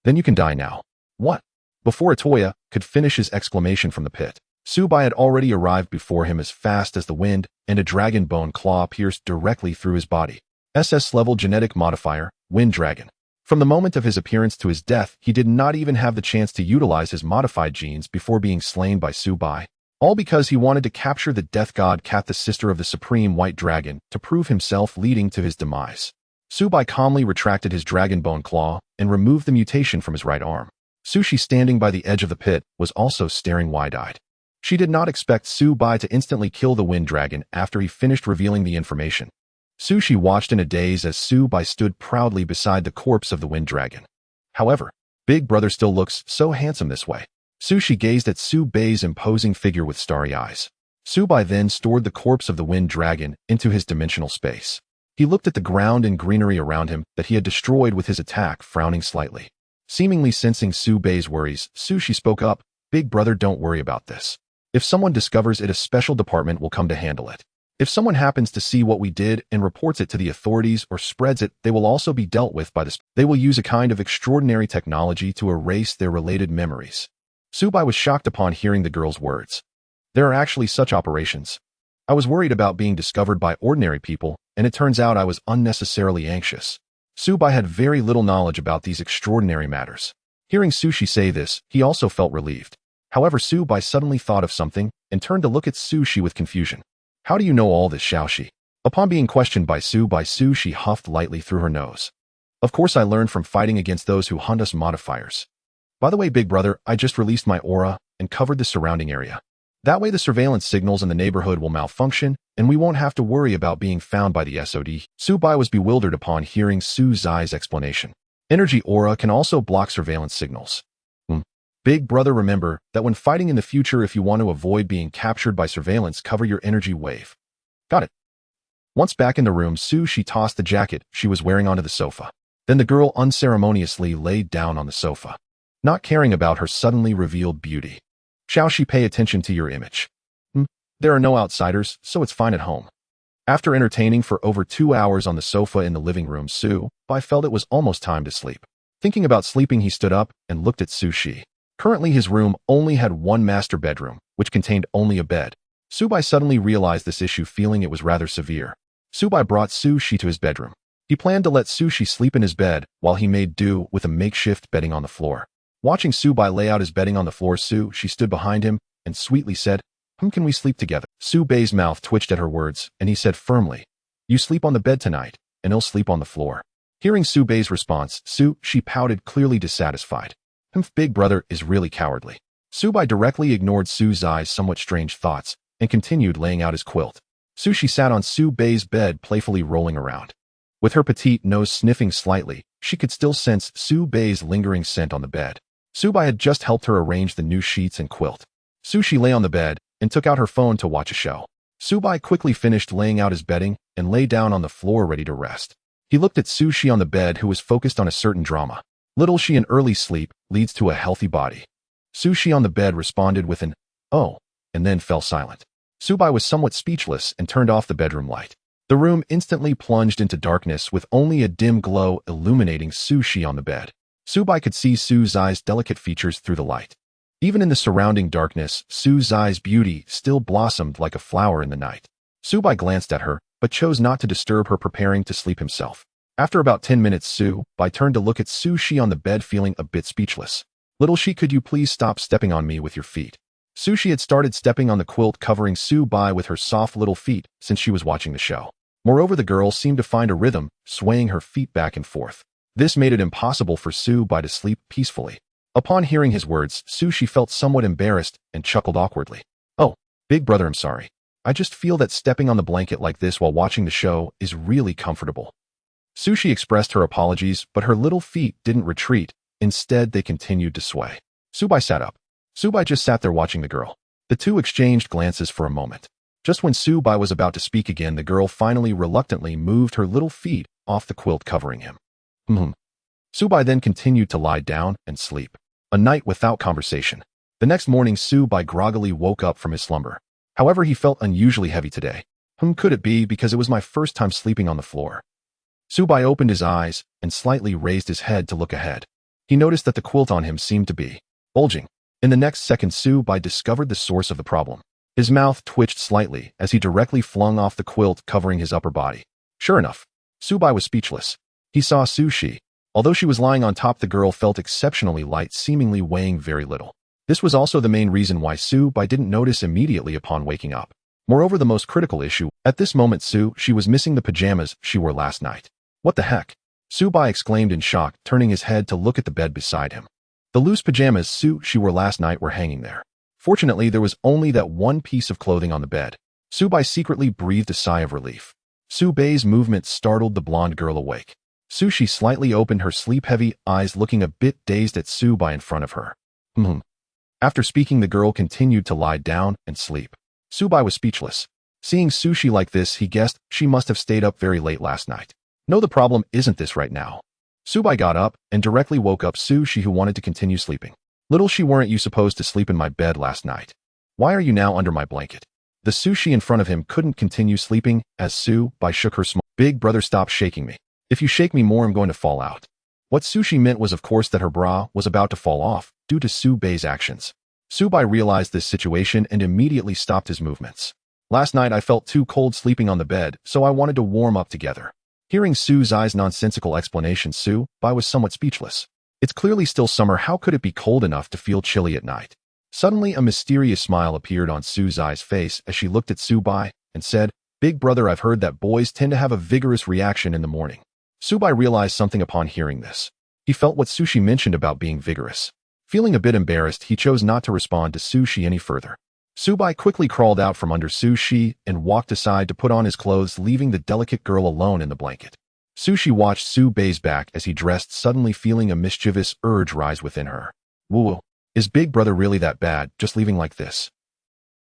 Then you can die now. What? Before Atoya could finish his exclamation from the pit, Subai had already arrived before him as fast as the wind, and a dragon bone claw pierced directly through his body. SS-level genetic modifier, Wind Dragon. From the moment of his appearance to his death, he did not even have the chance to utilize his modified genes before being slain by Subai. All because he wanted to capture the death god Kat, the sister of the supreme white dragon, to prove himself, leading to his demise. Subai calmly retracted his dragon bone claw and removed the mutation from his right arm. Sushi, standing by the edge of the pit, was also staring wide-eyed. She did not expect Subai to instantly kill the wind dragon after he finished revealing the information. Sushi watched in a daze as Subai stood proudly beside the corpse of the wind dragon. However, Big Brother still looks so handsome this way. Sushi gazed at Subai's imposing figure with starry eyes. Subai then stored the corpse of the wind dragon into his dimensional space. He looked at the ground and greenery around him that he had destroyed with his attack, frowning slightly. Seemingly sensing Subai's worries, Sushi spoke up, "Big Brother, don't worry about this. If someone discovers it, a special department will come to handle it. If someone happens to see what we did and reports it to the authorities or spreads it, they will also be dealt with by They will use a kind of extraordinary technology to erase their related memories." Subai was shocked upon hearing the girl's words. There are actually such operations. I was worried about being discovered by ordinary people, and it turns out I was unnecessarily anxious. Subai had very little knowledge about these extraordinary matters. Hearing Sushi say this, he also felt relieved. However, Subai suddenly thought of something and turned to look at Sushi with confusion. "How do you know all this, Xiaoxi?" Upon being questioned by Sushi huffed lightly through her nose. "Of course, I learned from fighting against those who hunt us modifiers. By the way, Big Brother, I just released my aura and covered the surrounding area. That way the surveillance signals in the neighborhood will malfunction, and we won't have to worry about being found by the SOD. Subai was bewildered upon hearing Su Zai's explanation. Energy aura can also block surveillance signals. Big Brother, remember that when fighting in the future, if you want to avoid being captured by surveillance, cover your energy wave. Got it. Once back in the room, she tossed the jacket she was wearing onto the sofa. Then the girl unceremoniously laid down on the sofa, not caring about her suddenly revealed beauty. Shall she pay attention to your image? There are no outsiders, so it's fine at home. After entertaining for over 2 hours on the sofa in the living room, Subai felt it was almost time to sleep. Thinking about sleeping, he stood up and looked at Sushi. Currently, his room only had one master bedroom, which contained only a bed. Subai suddenly realized this issue, feeling it was rather severe. Subai brought Sushi to his bedroom. He planned to let Sushi sleep in his bed while he made do with a makeshift bedding on the floor. Watching Subai lay out his bedding on the floor, she stood behind him and sweetly said, "Can we sleep together?" Subai's mouth twitched at her words, and he said firmly, "You sleep on the bed tonight, and he'll sleep on the floor." Hearing Subai's response, she pouted, clearly dissatisfied. Big Brother is really cowardly. Subai directly ignored Su Zai's somewhat strange thoughts and continued laying out his quilt. Sushi sat on Subai's bed, playfully rolling around. With her petite nose sniffing slightly, she could still sense Subai's lingering scent on the bed. Subai had just helped her arrange the new sheets and quilt. Sushi lay on the bed and took out her phone to watch a show. Subai quickly finished laying out his bedding and lay down on the floor ready to rest. He looked at Sushi on the bed, who was focused on a certain drama. Little she in early sleep leads to a healthy body. Sushi on the bed responded with an "oh," and then fell silent. Subai was somewhat speechless and turned off the bedroom light. The room instantly plunged into darkness with only a dim glow illuminating Sushi on the bed. Subai could see Su Zai's delicate features through the light. Even in the surrounding darkness, Su Zai's beauty still blossomed like a flower in the night. Subai glanced at her, but chose not to disturb her preparing to sleep himself. After about 10 minutes, Su-bai turned to look at Su-shi on the bed, feeling a bit speechless. Little she, could you please stop stepping on me with your feet? Su-shi had started stepping on the quilt covering Su-bai with her soft little feet since she was watching the show. Moreover, the girl seemed to find a rhythm, swaying her feet back and forth. This made it impossible for Su-bai to sleep peacefully. Upon hearing his words, Su-shi felt somewhat embarrassed and chuckled awkwardly. Oh, big brother, I'm sorry. I just feel that stepping on the blanket like this while watching the show is really comfortable. Su-shi expressed her apologies, but her little feet didn't retreat. Instead, they continued to sway. Su-bai sat up. Su-bai just sat there watching the girl. The two exchanged glances for a moment. Just when Su-bai was about to speak again, the girl finally reluctantly moved her little feet off the quilt covering him. Su-bai then continued to lie down and sleep. A night without conversation. The next morning, Su-bai groggily woke up from his slumber. However, he felt unusually heavy today. Could it be because it was my first time sleeping on the floor? Su-bai opened his eyes and slightly raised his head to look ahead. He noticed that the quilt on him seemed to be bulging. In the next second, Su-bai discovered the source of the problem. His mouth twitched slightly as he directly flung off the quilt covering his upper body. Sure enough, Su-bai was speechless. He saw Su-shi. Although she was lying on top, the girl felt exceptionally light, seemingly weighing very little. This was also the main reason why Su-bai didn't notice immediately upon waking up. Moreover, the most critical issue, at this moment she was missing the pajamas she wore last night. What the heck? Su-bai exclaimed in shock, turning his head to look at the bed beside him. The loose pajamas she wore last night were hanging there. Fortunately, there was only that one piece of clothing on the bed. Su-bai secretly breathed a sigh of relief. Su-bai's movement startled the blonde girl awake. Su-shi slightly opened her sleep-heavy eyes, looking a bit dazed at Su-bai in front of her. After speaking, the girl continued to lie down and sleep. Su-bai was speechless. Seeing Su-shi like this, he guessed she must have stayed up very late last night. No, the problem isn't this right now. Su-bai got up and directly woke up Su-shi, who wanted to continue sleeping. Little she, weren't you supposed to sleep in my bed last night? Why are you now under my blanket? The Su-shi in front of him couldn't continue sleeping as Su-bai shook her small. Big brother, stop shaking me. If you shake me more, I'm going to fall out. What Su-shi meant was, of course, that her bra was about to fall off due to Su-bai's actions. Su-bai realized this situation and immediately stopped his movements. Last night I felt too cold sleeping on the bed, so I wanted to warm up together. Hearing Su-bai's nonsensical explanation, Su-bai was somewhat speechless. It's clearly still summer. How could it be cold enough to feel chilly at night? Suddenly, a mysterious smile appeared on Su-bai's face as she looked at Su-bai and said, Big brother, I've heard that boys tend to have a vigorous reaction in the morning. Su-bai realized something upon hearing this. He felt what Su-shi mentioned about being vigorous. Feeling a bit embarrassed, he chose not to respond to Su-shi any further. Su-bai quickly crawled out from under Su-shi and walked aside to put on his clothes, leaving the delicate girl alone in the blanket. Su-shi watched Su-bai's back as he dressed, suddenly feeling a mischievous urge rise within her. Whoa, is big brother really that bad, just leaving like this?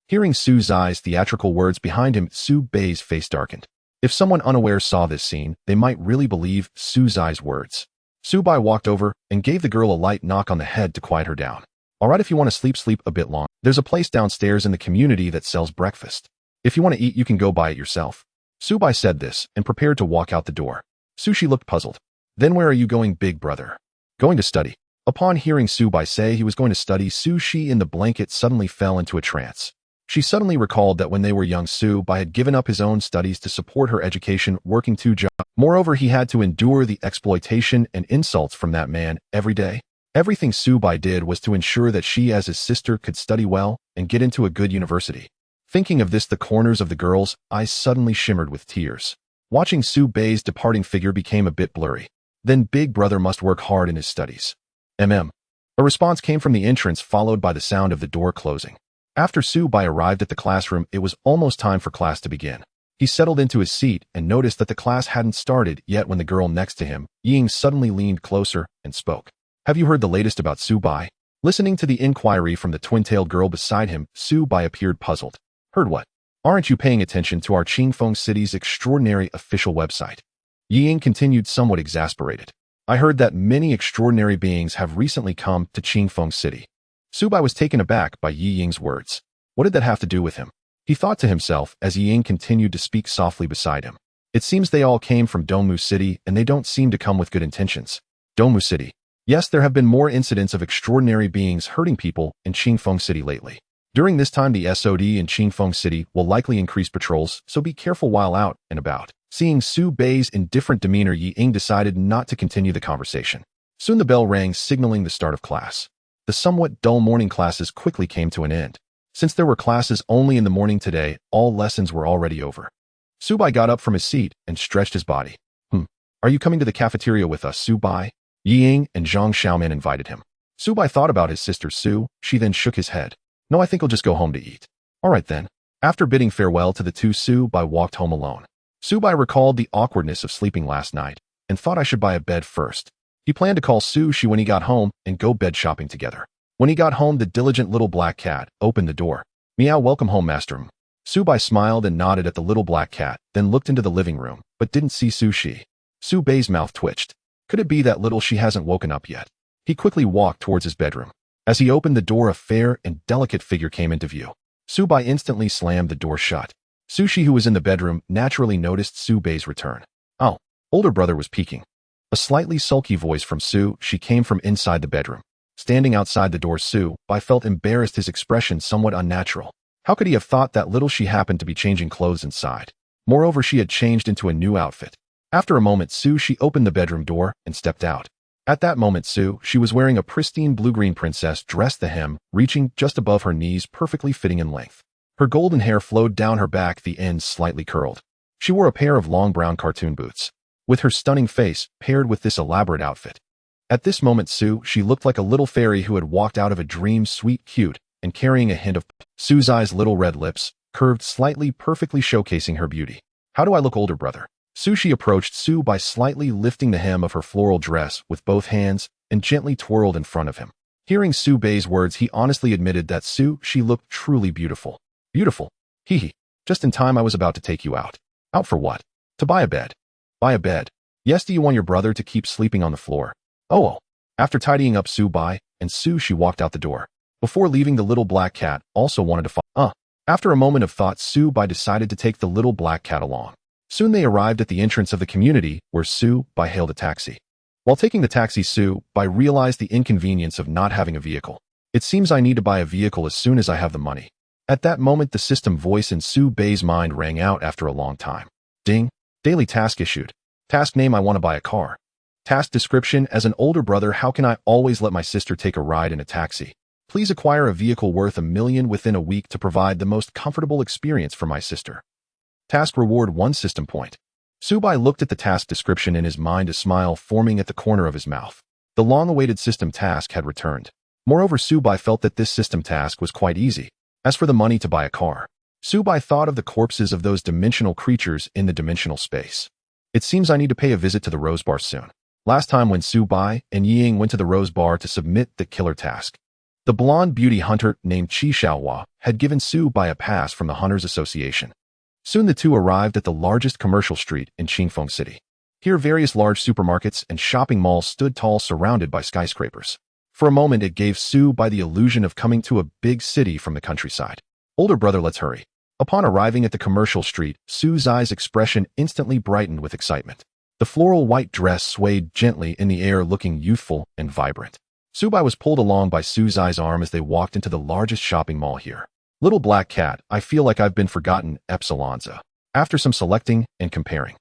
Hearing Su-bai's theatrical words behind him, Su-bai's face darkened. If someone unaware saw this scene, they might really believe Su-bai's words. Su-bai walked over and gave the girl a light knock on the head to quiet her down. Alright, if you want to sleep a bit long. There's a place downstairs in the community that sells breakfast. If you want to eat, you can go buy it yourself. Su-bai said this and prepared to walk out the door. Su-shi looked puzzled. Then where are you going, big brother? Going to study. Upon hearing Su-bai say he was going to study, Su-shi in the blanket suddenly fell into a trance. She suddenly recalled that when they were young, Su-bai had given up his own studies to support her education, working 2 jobs. Moreover, he had to endure the exploitation and insults from that man every day. Everything Su-bai did was to ensure that she, as his sister, could study well and get into a good university. Thinking of this, the corners of the girl's eyes suddenly shimmered with tears. Watching Su-bai's departing figure became a bit blurry. Then big brother must work hard in his studies. A response came from the entrance, followed by the sound of the door closing. After Su-bai arrived at the classroom, it was almost time for class to begin. He settled into his seat and noticed that the class hadn't started yet when the girl next to him, Ying, suddenly leaned closer and spoke. Have you heard the latest about Su-bai? Listening to the inquiry from the twin-tailed girl beside him, Su-bai appeared puzzled. Heard what? Aren't you paying attention to our Qingfeng City's extraordinary official website? Ying continued, somewhat exasperated. I heard that many extraordinary beings have recently come to Qingfeng City. Su-bai was taken aback by Yi Ying's words. What did that have to do with him? He thought to himself as Yi Ying continued to speak softly beside him. It seems they all came from Dongmu City, and they don't seem to come with good intentions. Dongmu City. Yes, there have been more incidents of extraordinary beings hurting people in Qingfeng City lately. During this time, the SOD in Qingfeng City will likely increase patrols, so be careful while out and about. Seeing Su Bei's indifferent demeanor, Yi Ying decided not to continue the conversation. Soon the bell rang, signaling the start of class. The somewhat dull morning classes quickly came to an end. Since there were classes only in the morning today, all lessons were already over. Su Bai got up from his seat and stretched his body. Are you coming to the cafeteria with us, Su Bai? Yi Ying and Zhang Xiaoman invited him. Su Bai thought about his sister Su. She then shook his head. No, I think I'll just go home to eat. All right then. After bidding farewell to the two, Su Bai walked home alone. Su Bai recalled the awkwardness of sleeping last night and thought I should buy a bed first. He planned to call Sushi when he got home and go bed shopping together. When he got home, the diligent little black cat opened the door. Meow, welcome home, master. Su Bai smiled and nodded at the little black cat, then looked into the living room, but didn't see Sushi. Su Bei's mouth twitched. Could it be that little she hasn't woken up yet? He quickly walked towards his bedroom. As he opened the door, a fair and delicate figure came into view. Su Bai instantly slammed the door shut. Sushi, who was in the bedroom, naturally noticed Su Bei's return. Oh, older brother was peeking. A slightly sulky voice from Su. She came from inside the bedroom. Standing outside the door, Su Bai felt embarrassed, his expression somewhat unnatural. How could he have thought that little she happened to be changing clothes inside? Moreover, she had changed into a new outfit. After a moment, she opened the bedroom door and stepped out. At that moment, she was wearing a pristine blue-green princess dress, the hem reaching just above her knees, perfectly fitting in length. Her golden hair flowed down her back, the ends slightly curled. She wore a pair of long brown cartoon boots. With her stunning face paired with this elaborate outfit. At this moment, she looked like a little fairy who had walked out of a dream, sweet, cute, and carrying a hint of Su's eyes, little red lips, curved slightly, perfectly showcasing her beauty. How do I look, older brother? Sushi approached Su by slightly lifting the hem of her floral dress with both hands and gently twirled in front of him. Hearing Su Bei's words, he honestly admitted that she looked truly beautiful. Beautiful? Hee. Just in time, I was about to take you out. Out for what? To buy a bed. Buy a bed? Yes, do you want your brother to keep sleeping on the floor? Oh. After tidying up Su Bai and she walked out the door. Before leaving, the little black cat also wanted to follow. After a moment of thought, Su Bai decided to take the little black cat along. Soon they arrived at the entrance of the community, where Su Bai hailed a taxi. While taking the taxi, Su Bai realized the inconvenience of not having a vehicle. It seems I need to buy a vehicle as soon as I have the money. At that moment, the system voice in Su Bei's mind rang out after a long time. Ding. Daily task issued. Task name: I want to buy a car. Task description: as an older brother, how can I always let my sister take a ride in a taxi? Please acquire a vehicle worth $1 million within a week to provide the most comfortable experience for my sister. Task reward: 1 system point. Su Bai looked at the task description in his mind, a smile forming at the corner of his mouth. The long-awaited system task had returned. Moreover, Su Bai felt that this system task was quite easy. As for the money to buy a car, Su Bai thought of the corpses of those dimensional creatures in the dimensional space. It seems I need to pay a visit to the Rose Bar soon. Last time when Su Bai and Yi Ying went to the Rose Bar to submit the killer task, the blonde beauty hunter named Qi Xiaohua had given Su Bai a pass from the Hunters Association. Soon the two arrived at the largest commercial street in Qingfeng City. Here various large supermarkets and shopping malls stood tall, surrounded by skyscrapers. For a moment it gave Su Bai the illusion of coming to a big city from the countryside. Older brother, let's hurry. Upon arriving at the commercial street, Su's eyes expression instantly brightened with excitement. The floral white dress swayed gently in the air, looking youthful and vibrant. Su Bai was pulled along by Su's arm as they walked into the largest shopping mall here. Little black cat, I feel like I've been forgotten, Epsilonza. After some selecting and comparing,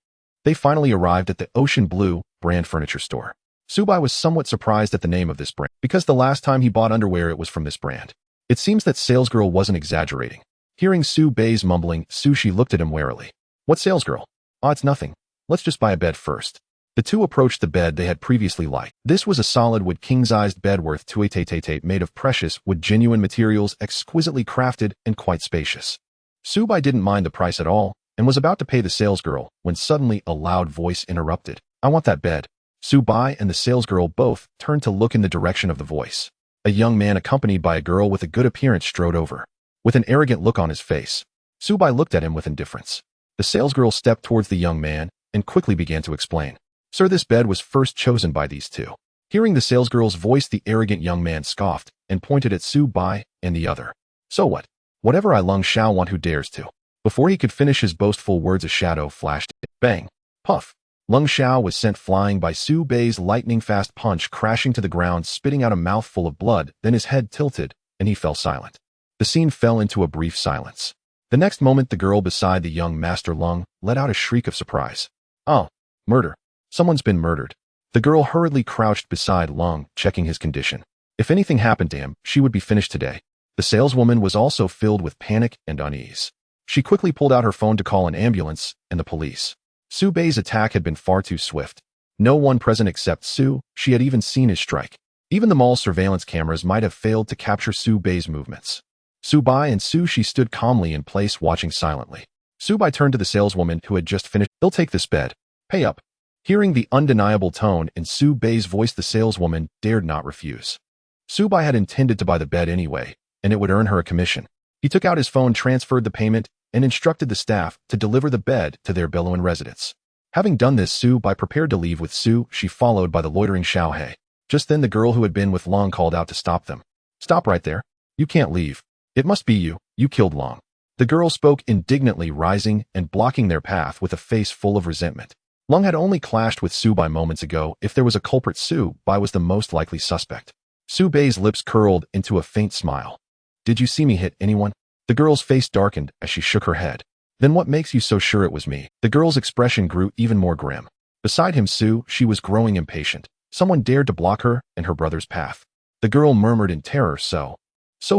they finally arrived at the Ocean Blue brand furniture store. Su Bai was somewhat surprised at the name of this brand, because the last time he bought underwear it was from this brand. It seems that salesgirl wasn't exaggerating. Hearing Su Bei's mumbling, Sushi looked at him warily. What salesgirl? Oh, it's nothing. Let's just buy a bed first. The two approached the bed they had previously liked. This was a solid wood king-sized bed worth 288 made of precious wood, genuine materials, exquisitely crafted and quite spacious. Su Bai didn't mind the price at all and was about to pay the salesgirl when suddenly a loud voice interrupted. I want that bed. Su Bai and the salesgirl both turned to look in the direction of the voice. A young man accompanied by a girl with a good appearance strode over. With an arrogant look on his face, Su Bai looked at him with indifference. The salesgirl stepped towards the young man and quickly began to explain. Sir, this bed was first chosen by these two. Hearing the salesgirl's voice, the arrogant young man scoffed and pointed at Su Bai and the other. So what? Whatever I Lung Xiao want, who dares to? Before he could finish his boastful words, a shadow flashed. Bang! Puff! Lung Xiao was sent flying by Su Bei's lightning-fast punch, crashing to the ground, spitting out a mouthful of blood. Then his head tilted and he fell silent. The scene fell into a brief silence. The next moment, the girl beside the young Master Lung let out a shriek of surprise. Oh, murder. Someone's been murdered. The girl hurriedly crouched beside Lung, checking his condition. If anything happened to him, she would be finished today. The saleswoman was also filled with panic and unease. She quickly pulled out her phone to call an ambulance and the police. Su Bei's attack had been far too swift. No one present except Su, she had even seen his strike. Even the mall's surveillance cameras might have failed to capture Su Bei's movements. Su Bai and Su Shi stood calmly in place, watching silently. Su Bai turned to the saleswoman who had just finished. They'll take this bed. Pay up. Hearing the undeniable tone in Su Bei's voice, the saleswoman dared not refuse. Su Bai had intended to buy the bed anyway, and it would earn her a commission. He took out his phone, transferred the payment, and instructed the staff to deliver the bed to their Beloan residence. Having done this, Su Bai prepared to leave with Su Shi, followed by the loitering Xiao He. Just then the girl who had been with Long called out to stop them. Stop right there. You can't leave. It must be you. You killed Long. The girl spoke indignantly, rising and blocking their path with a face full of resentment. Long had only clashed with Su Bai moments ago. If there was a culprit, Su Bai was the most likely suspect. Su Bei's lips curled into a faint smile. Did you see me hit anyone? The girl's face darkened as she shook her head. Then what makes you so sure it was me? The girl's expression grew even more grim. Beside him, Su Shi was growing impatient. Someone dared to block her and her brother's path. The girl murmured in terror, so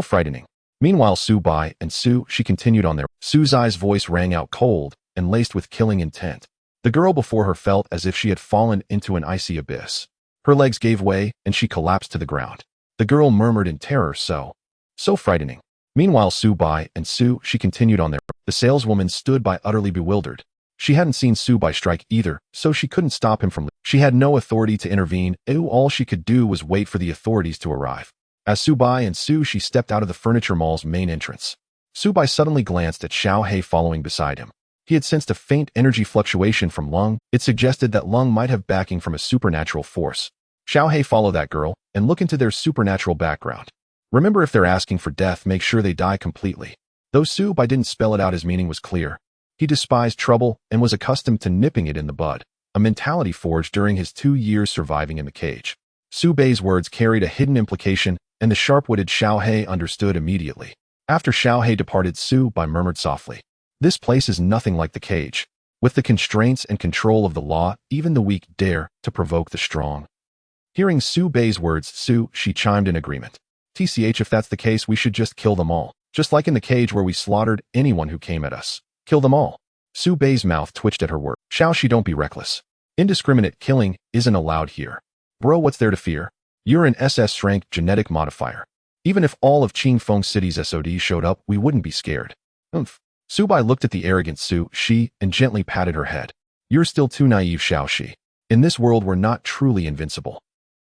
frightening. Meanwhile, Su Bai and Su Shi continued on their. Su Zai's voice rang out cold and laced with killing intent. The girl before her felt as if she had fallen into an icy abyss. Her legs gave way and she collapsed to the ground. The girl murmured in terror, so frightening. Meanwhile, Su Bai and Su Shi continued on their. The saleswoman stood by, utterly bewildered. She hadn't seen Su Bai strike either, so she couldn't stop him from. She had no authority to intervene. All she could do was wait for the authorities to arrive. As Su Bai and Su Shi stepped out of the furniture mall's main entrance, Su Bai suddenly glanced at Xiao He following beside him. He had sensed a faint energy fluctuation from Lung. It suggested that Lung might have backing from a supernatural force. Xiao He, follow that girl and look into their supernatural background. Remember, if they're asking for death, make sure they die completely. Though Su Bai didn't spell it out, his meaning was clear. He despised trouble and was accustomed to nipping it in the bud, a mentality forged during his 2 years surviving in the cage. Su Bei's words carried a hidden implication, and the sharp-witted Xiao He understood immediately. After Xiao He departed, Su Bai murmured softly, "This place is nothing like the cage. With the constraints and control of the law, even the weak dare to provoke the strong." Hearing Su Bei's words, Su Shi chimed in agreement. "TCH, if that's the case, we should just kill them all. Just like in the cage where we slaughtered anyone who came at us. Kill them all." Su Bei's mouth twitched at her word. "Xiao Shi, don't be reckless. Indiscriminate killing isn't allowed here. Bro, what's there to fear? You're an SS-rank genetic modifier. Even if all of Qingfeng City's SOD showed up, we wouldn't be scared." "Oomph." Su Bai looked at the arrogant Su Shi and gently patted her head. "You're still too naive, Xiao Shi. In this world, we're not truly invincible.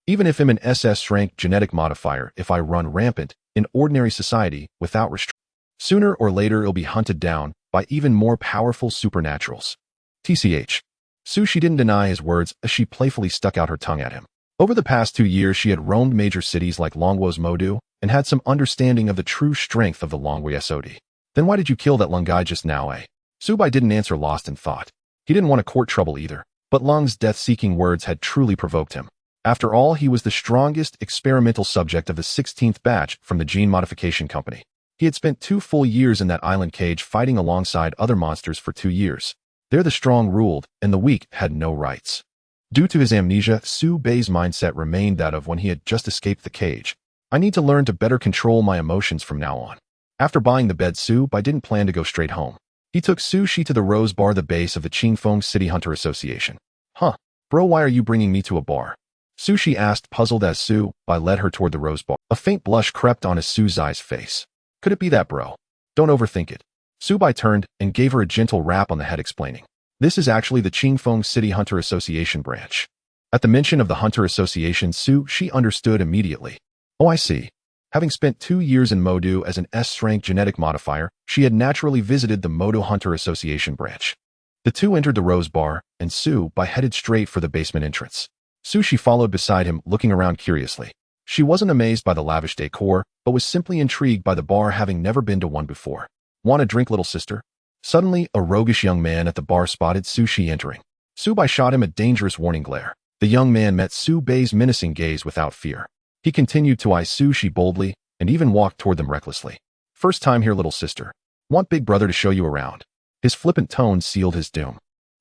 Even if I'm an SS-rank genetic modifier, if I run rampant in ordinary society without restraint, sooner or later it'll be hunted down by even more powerful supernaturals." TCH. Su Shi didn't deny his words as she playfully stuck out her tongue at him. Over the past 2 years, she had roamed major cities like Longwo's Modu and had some understanding of the true strength of the Longwei SOD. "Then why did you kill that Lung guy just now, eh?" Su Bai didn't answer, lost in thought. He didn't want to court trouble either, but Lung's death-seeking words had truly provoked him. After all, he was the strongest experimental subject of the 16th batch from the Gene Modification Company. He had spent 2 full years in that island cage fighting alongside other monsters for 2 years. There the strong ruled, and the weak had no rights. Due to his amnesia, Su Bei's mindset remained that of when he had just escaped the cage. "I need to learn to better control my emotions from now on." After buying the bed, Su Bai didn't plan to go straight home. He took Su Shi to the Rose Bar, the base of the Qingfeng City Hunter Association. "Huh, bro, why are you bringing me to a bar?" Su Shi asked, puzzled, as Su Bai led her toward the Rose Bar. A faint blush crept on Su Zai's face. "Could it be that, bro? Don't overthink it." Su Bai turned and gave her a gentle rap on the head, explaining, "This is actually the Qingfeng City Hunter Association branch." At the mention of the Hunter Association, Su Shi understood immediately. "Oh, I see." Having spent 2 years in Modu as an S-rank genetic modifier, she had naturally visited the Modu Hunter Association branch. The two entered the Rose Bar, and Su Bai headed straight for the basement entrance. Su Shi followed beside him, looking around curiously. She wasn't amazed by the lavish decor, but was simply intrigued by the bar, having never been to one before. "Want a drink, little sister?" Suddenly, a roguish young man at the bar spotted Su Shi entering. Su Bai shot him a dangerous warning glare. The young man met Su Bei's menacing gaze without fear. He continued to eye Su Shi boldly and even walked toward them recklessly. "First time here, little sister. Want Big Brother to show you around. His flippant tone sealed his doom.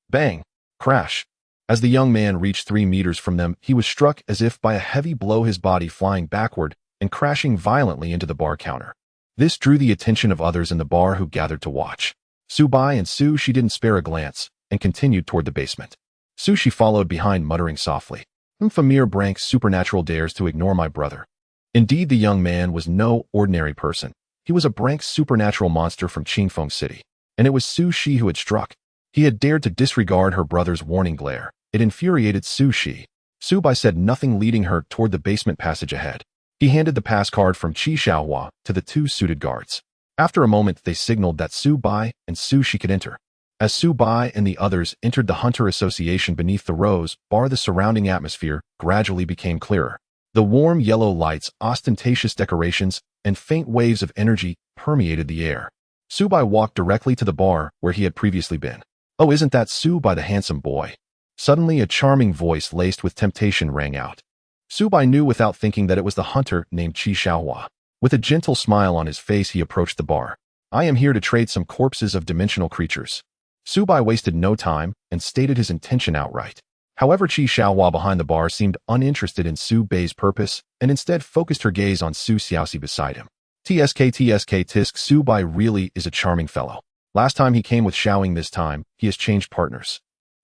Bang! Crash! As the young man reached 3 meters from them, he was struck as if by a heavy blow, his body flying backward and crashing violently into the bar counter. This drew the attention of others in the bar who gathered to watch. Subai and She didn't spare a glance and continued toward the basement. She followed behind, muttering softly, Famir Brank's supernatural dares to ignore my brother. Indeed, the young man was no ordinary person. He was a Brank's supernatural monster from Qingfeng City, and it was Shi who had struck. He had dared to disregard her brother's warning glare. It infuriated Shi. Subai said nothing, leading her toward the basement passage ahead. He handed the pass card from Qi Xiaohua to the 2 suited guards. After a moment, they signaled that Subai and Shi could enter. As Subai and the others entered the Hunter Association beneath the rose bar, the surrounding atmosphere gradually became clearer. The warm yellow lights, ostentatious decorations, and faint waves of energy permeated the air. Subai walked directly to the bar where he had previously been. Oh, isn't that Subai, the handsome boy? Suddenly, a charming voice laced with temptation rang out. Subai knew without thinking that it was the hunter named Qi Xiaohua. With a gentle smile on his face, he approached the bar. I am here to trade some corpses of dimensional creatures. Subai wasted no time and stated his intention outright. However, Qi Xiaohua behind the bar seemed uninterested in Subai's purpose and instead focused her gaze on Su Xiaoxi beside him. Tsk tisk, Subai really is a charming fellow. Last time he came with Xiaoying, this time he has changed partners.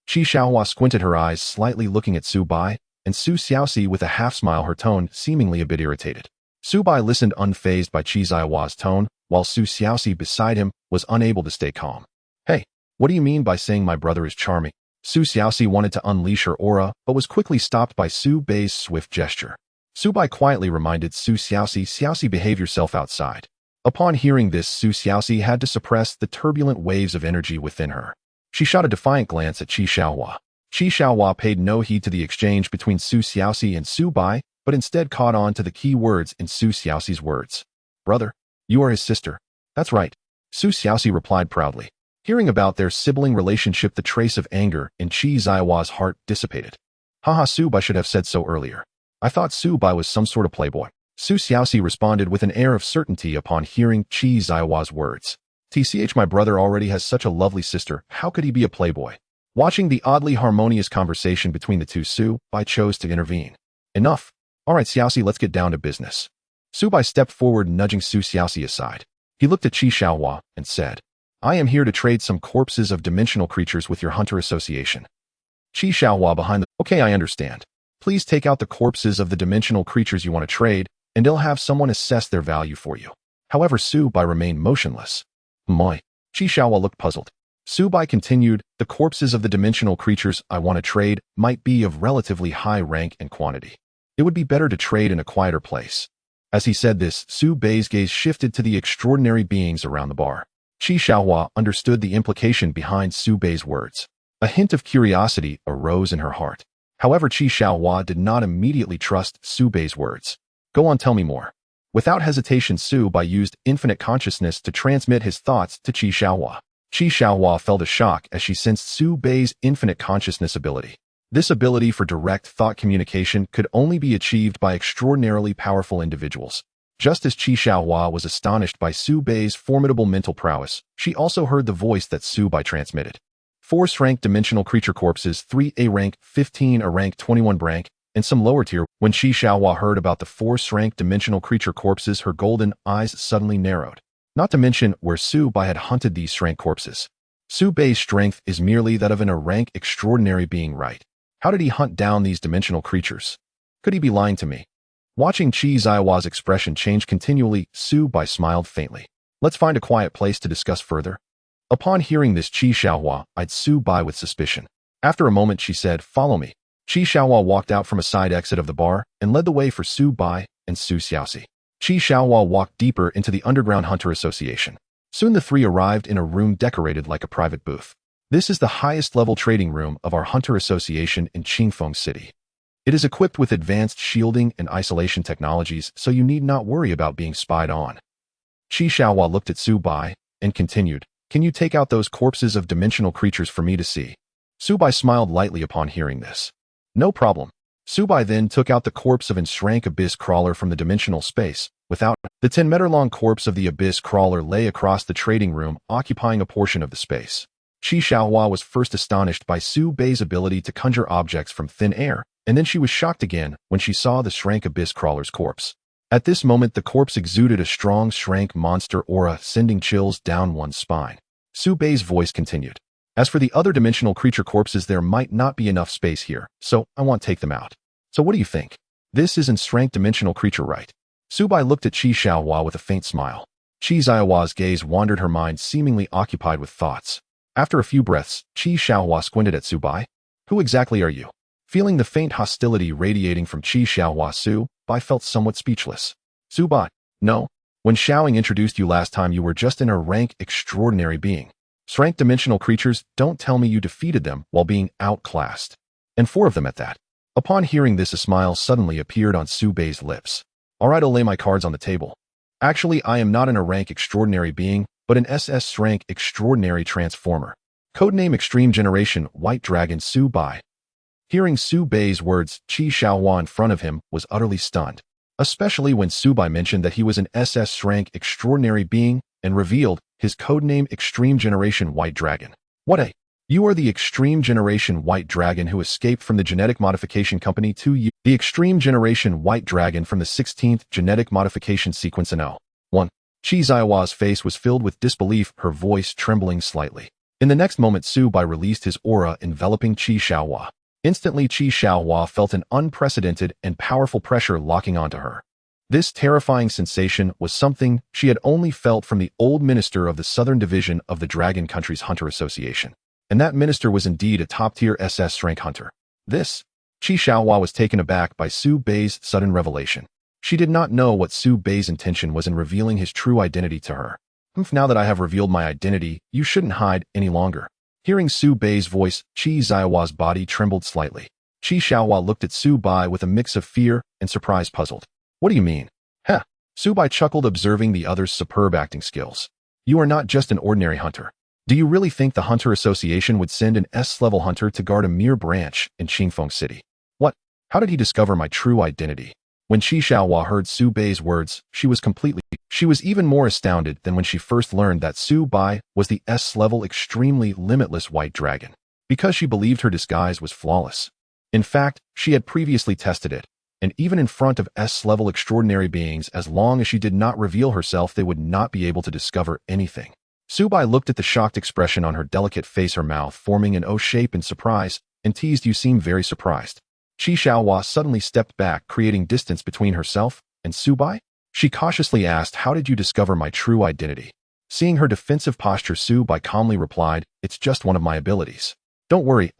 Qi Xiaohua squinted her eyes slightly, looking at Subai, and Su Xiaoxi with a half-smile, her tone seemingly a bit irritated. Subai listened unfazed by Qi Xiaohua's tone, while Su Xiaoxi beside him was unable to stay calm. Hey, what do you mean by saying my brother is charming? Su Xiaoxi wanted to unleash her aura, but was quickly stopped by Subai's swift gesture. Subai quietly reminded Su Xiaoxi, Xiaoxi, behave yourself outside. Upon hearing this, Su Xiaoxi had to suppress the turbulent waves of energy within her. She shot a defiant glance at Qi Xiaohua. Qi Xiaohua paid no heed to the exchange between Su Xiaoxi and Subai, but instead caught on to the key words in Su Xiaoxi's words. Brother, you are his sister. That's right, Su Xiaoxi replied proudly. Hearing about their sibling relationship, the trace of anger in Qi Xiaohua's heart dissipated. Haha, Subai should have said so earlier. I thought Subai was some sort of playboy. Su Xiaoxi responded with an air of certainty upon hearing Qi Xiaohua's words. TCH, my brother already has such a lovely sister, how could he be a playboy? Watching the oddly harmonious conversation between the two, Subai chose to intervene. Enough. All right, Xiaoxi, let's get down to business. Subai stepped forward, nudging Su Xiaoxi aside. He looked at Qi Xiaohua and said, I am here to trade some corpses of dimensional creatures with your Hunter Association. Qi Xiaohua behind the... Okay, I understand. Please take out the corpses of the dimensional creatures you want to trade, and I'll have someone assess their value for you. However, Subai remained motionless. Moi. Qi Xiaohua looked puzzled. Subai continued, the corpses of the dimensional creatures I want to trade might be of relatively high rank and quantity. It would be better to trade in a quieter place. As he said this, Subai's gaze shifted to the extraordinary beings around the bar. Qi Xiaohua understood the implication behind Subai's words. A hint of curiosity arose in her heart. However, Qi Xiaohua did not immediately trust Subai's words. Go on, tell me more. Without hesitation, Subai used infinite consciousness to transmit his thoughts to Qi Xiaohua. Qi Xiaohua felt a shock as she sensed Subai's infinite consciousness ability. This ability for direct thought communication could only be achieved by extraordinarily powerful individuals. Just as Qi Xiaohua was astonished by Subai's formidable mental prowess, she also heard the voice that Subai transmitted. Force rank dimensional creature corpses, 3A rank, 15A rank, 21 rank, and some lower tier. When Qi Xiaohua heard about the force rank dimensional creature corpses, her golden eyes suddenly narrowed. Not to mention where Subai had hunted these rank corpses. Subai's strength is merely that of an A-rank extraordinary being, right? How did he hunt down these dimensional creatures? Could he be lying to me? Watching Qi Xiaohua's expression change continually, Subai smiled faintly. Let's find a quiet place to discuss further. Upon hearing this, Qi Xiaohua eyed Subai with suspicion. After a moment, she said, follow me. Qi Xiaohua walked out from a side exit of the bar and led the way for Subai and Su Xiaoxi. Qi Xiaohua walked deeper into the underground Hunter Association. Soon the three arrived in a room decorated like a private booth. This is the highest level trading room of our Hunter Association in Qingfeng City. It is equipped with advanced shielding and isolation technologies, so you need not worry about being spied on. Qi Xiaohua looked at Subai and continued, can you take out those corpses of dimensional creatures for me to see? Subai smiled lightly upon hearing this. No problem. Subai then took out the corpse of an S-rank abyss crawler from the dimensional space. Without The 10-meter-long corpse of the abyss crawler lay across the trading room, occupying a portion of the space. Qi Xiaohua was first astonished by Su Bei's ability to conjure objects from thin air, and then she was shocked again when she saw the Shrank Abyss Crawler's corpse. At this moment, the corpse exuded a strong Shrank monster aura, sending chills down one's spine. Su Bei's voice continued. As for the other dimensional creature corpses, there might not be enough space here, so I won't take them out. So what do you think? This isn't Shrank dimensional creature, right? Su Bei looked at Qi Xiaohua with a faint smile. Qi Xiaohua's gaze wandered, her mind seemingly occupied with thoughts. After a few breaths, Qi Xiaohua squinted at Su Bei. Who exactly are you? Feeling the faint hostility radiating from Qi Xiaohua, Su Bei felt somewhat speechless. Su Bei, no. When Xiaoing introduced you last time, you were just in a rank extraordinary being. Shrank dimensional creatures, don't tell me you defeated them while being outclassed. And 4 of them at that. Upon hearing this, a smile suddenly appeared on Su Bei's lips. Alright, I'll lay my cards on the table. Actually, I am not in a rank extraordinary being, but an SS-rank extraordinary transformer. Codename Extreme Generation White Dragon Su Bei. Hearing Su Bei's words, Qi Xiaohua in front of him was utterly stunned, especially when Su Bei mentioned that he was an SS-rank extraordinary being and revealed his codename Extreme Generation White Dragon. What a... You are the Extreme Generation White Dragon who escaped from the genetic modification company 2 years. The Extreme Generation White Dragon from the 16th genetic modification sequence in 1. Qi Xiaohua's face was filled with disbelief, her voice trembling slightly. In the next moment, Su Bei released his aura, enveloping Qi Xiaohua. Instantly, Qi Xiaohua felt an unprecedented and powerful pressure locking onto her. This terrifying sensation was something she had only felt from the old minister of the Southern Division of the Dragon Country's Hunter Association. And that minister was indeed a top-tier SS-rank hunter. Qi Xiaohua was taken aback by Su Bei's sudden revelation. She did not know what Su Bei's intention was in revealing his true identity to her. Now that I have revealed my identity, you shouldn't hide any longer. Hearing Su Bei's voice, Qi Xiaohua's body trembled slightly. Qi Xiaohua looked at Su Bei with a mix of fear and surprise, puzzled. What do you mean? Heh. Su Bei chuckled, observing the other's superb acting skills. You are not just an ordinary hunter. Do you really think the Hunter Association would send an S-level hunter to guard a mere branch in Qingfeng City? What? How did he discover my true identity? When Qi Xiaohua heard Su Bei's words, she was even more astounded than when she first learned that Su Bei was the S-level extremely limitless white dragon, because she believed her disguise was flawless. In fact, she had previously tested it, and even in front of S-level extraordinary beings, as long as she did not reveal herself, they would not be able to discover anything. Su Bei looked at the shocked expression on her delicate face, her mouth forming an O shape in surprise, and teased, "You seem very surprised." Qi Xiaohua suddenly stepped back, creating distance between herself and Su Bei. She cautiously asked, "How did you discover my true identity?" Seeing her defensive posture, Su Bei calmly replied, "It's just one of my abilities. Don't worry,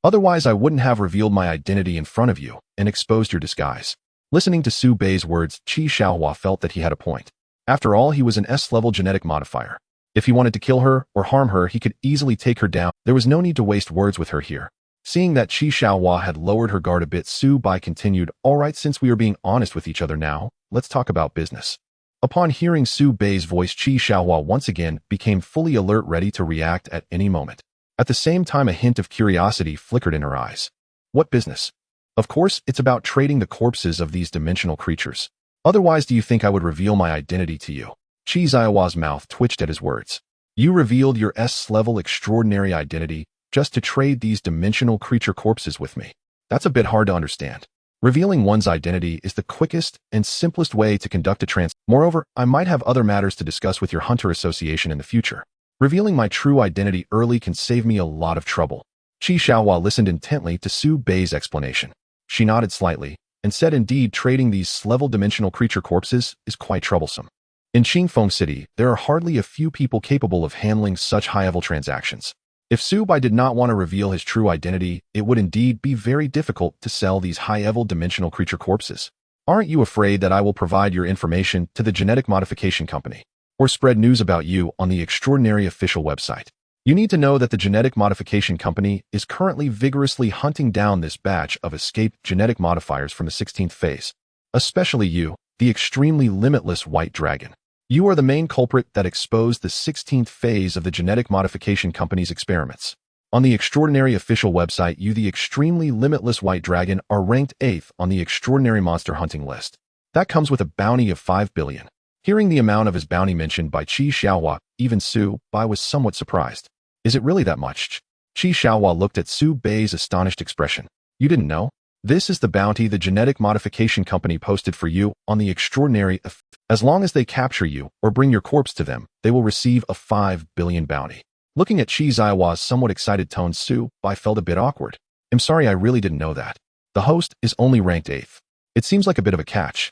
otherwise I wouldn't have revealed my identity in front of you and exposed your disguise." Listening to Su Bei's words, Qi Xiaohua felt that he had a point. After all, he was an S-level genetic modifier. If he wanted to kill her or harm her, he could easily take her down. There was no need to waste words with her here. Seeing that Qi Xiaohua had lowered her guard a bit, Su Bei continued, "All right, since we are being honest with each other now, let's talk about business." Upon hearing Su Bei's voice, Qi Xiaohua once again became fully alert, ready to react at any moment. At the same time, a hint of curiosity flickered in her eyes. "What business?" "Of course, it's about trading the corpses of these dimensional creatures. Otherwise, do you think I would reveal my identity to you?" Qi Xiaohua's mouth twitched at his words. "You revealed your S-level extraordinary identity just to trade these dimensional creature corpses with me. That's a bit hard to understand. Revealing one's identity is the quickest and simplest way to conduct a trans. Moreover, I might have other matters to discuss with your Hunter Association in the future. Revealing my true identity early can save me a lot of trouble." Qi Xiaohua listened intently to Su Bei's explanation. She nodded slightly and said, "Indeed, trading these S-level dimensional creature corpses is quite troublesome. In Qingfeng City, there are hardly a few people capable of handling such high-level transactions. If Su Bei did not want to reveal his true identity, it would indeed be very difficult to sell these high-level dimensional creature corpses. Aren't you afraid that I will provide your information to the genetic modification company, or spread news about you on the extraordinary official website? You need to know that the genetic modification company is currently vigorously hunting down this batch of escaped genetic modifiers from the 16th phase, especially you, the extremely limitless white dragon. You are the main culprit that exposed the 16th phase of the genetic modification company's experiments. On the extraordinary official website, you, the extremely limitless white dragon, are ranked 8th on the extraordinary monster hunting list. That comes with a bounty of 5 billion. Hearing the amount of his bounty mentioned by Qi Xiaohua, even Su Bai was somewhat surprised. Is it really that much? Qi Xiaohua looked at Su Bai's astonished expression. You didn't know? This is the bounty the genetic modification company posted for you on the extraordinary. As long as they capture you or bring your corpse to them, they will receive a 5 billion bounty. Looking at Qi Xiaohua's somewhat excited tone, Su Bai felt a bit awkward. I'm sorry, I really didn't know that. The host is only ranked 8th. It seems like a bit of a catch.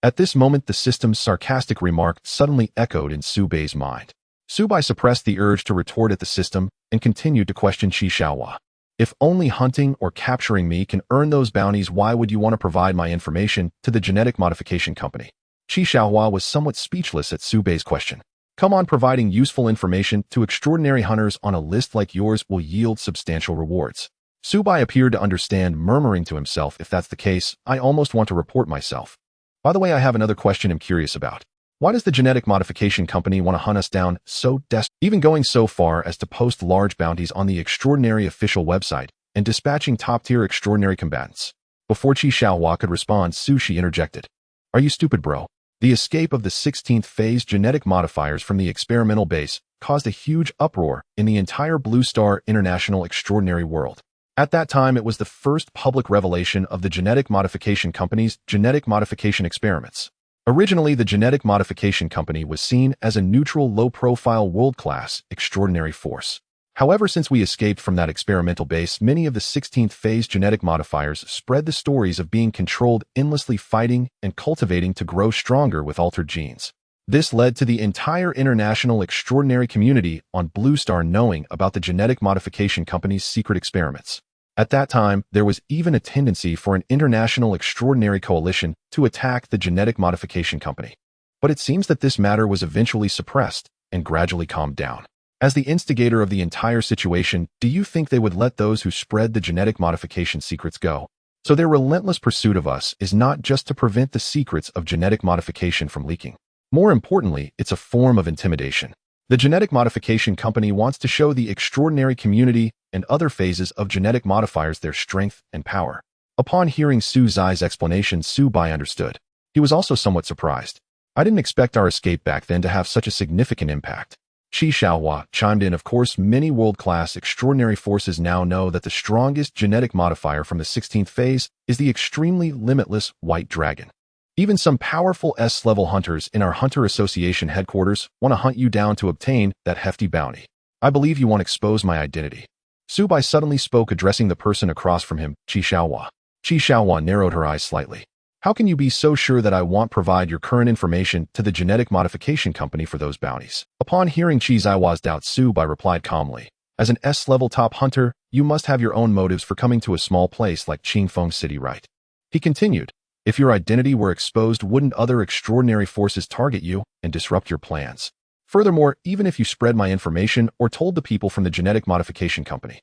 At this moment, the system's sarcastic remark suddenly echoed in Su Bai's mind. Su Bai suppressed the urge to retort at the system and continued to question Qi Xiaohua. If only hunting or capturing me can earn those bounties, why would you want to provide my information to the genetic modification company? Qi Xiaohua was somewhat speechless at Su Bai's question. Come on, providing useful information to extraordinary hunters on a list like yours will yield substantial rewards. Su Bai appeared to understand, murmuring to himself, if that's the case, I almost want to report myself. By the way, I have another question I'm curious about. Why does the genetic modification company want to hunt us down so even going so far as to post large bounties on the extraordinary official website and dispatching top-tier extraordinary combatants? Before Qi Xiaohua could respond, Su Shi interjected. Are you stupid, bro? The escape of the 16th phase genetic modifiers from the experimental base caused a huge uproar in the entire Blue Star International extraordinary world. At that time, it was the first public revelation of the genetic modification company's genetic modification experiments. Originally, the genetic modification company was seen as a neutral, low-profile, world-class, extraordinary force. However, since we escaped from that experimental base, many of the 16th phase genetic modifiers spread the stories of being controlled, endlessly fighting, and cultivating to grow stronger with altered genes. This led to the entire international extraordinary community on Blue Star knowing about the genetic modification company's secret experiments. At that time, there was even a tendency for an international extraordinary coalition to attack the genetic modification company. But it seems that this matter was eventually suppressed and gradually calmed down. As the instigator of the entire situation, do you think they would let those who spread the genetic modification secrets go? So their relentless pursuit of us is not just to prevent the secrets of genetic modification from leaking. More importantly, it's a form of intimidation. The genetic modification company wants to show the extraordinary community and other phases of genetic modifiers their strength and power. Upon hearing Su Zai's explanation, Su Bai understood. He was also somewhat surprised. I didn't expect our escape back then to have such a significant impact. Qi Xiaohua chimed in. Of course, many world-class extraordinary forces now know that the strongest genetic modifier from the 16th phase is the extremely limitless white dragon. Even some powerful S-level hunters in our Hunter Association headquarters want to hunt you down to obtain that hefty bounty. I believe you want to expose my identity. Su Bai suddenly spoke, addressing the person across from him, Qi Xiaohua. Qi Xiaohua narrowed her eyes slightly. How can you be so sure that I won't provide your current information to the genetic modification company for those bounties? Upon hearing Qi Xiaohua's doubts, Su Bai replied calmly. As an S-level top hunter, you must have your own motives for coming to a small place like Qingfeng City, right? He continued. If your identity were exposed, wouldn't other extraordinary forces target you and disrupt your plans? Furthermore, even if you spread my information or told the people from the genetic modification company,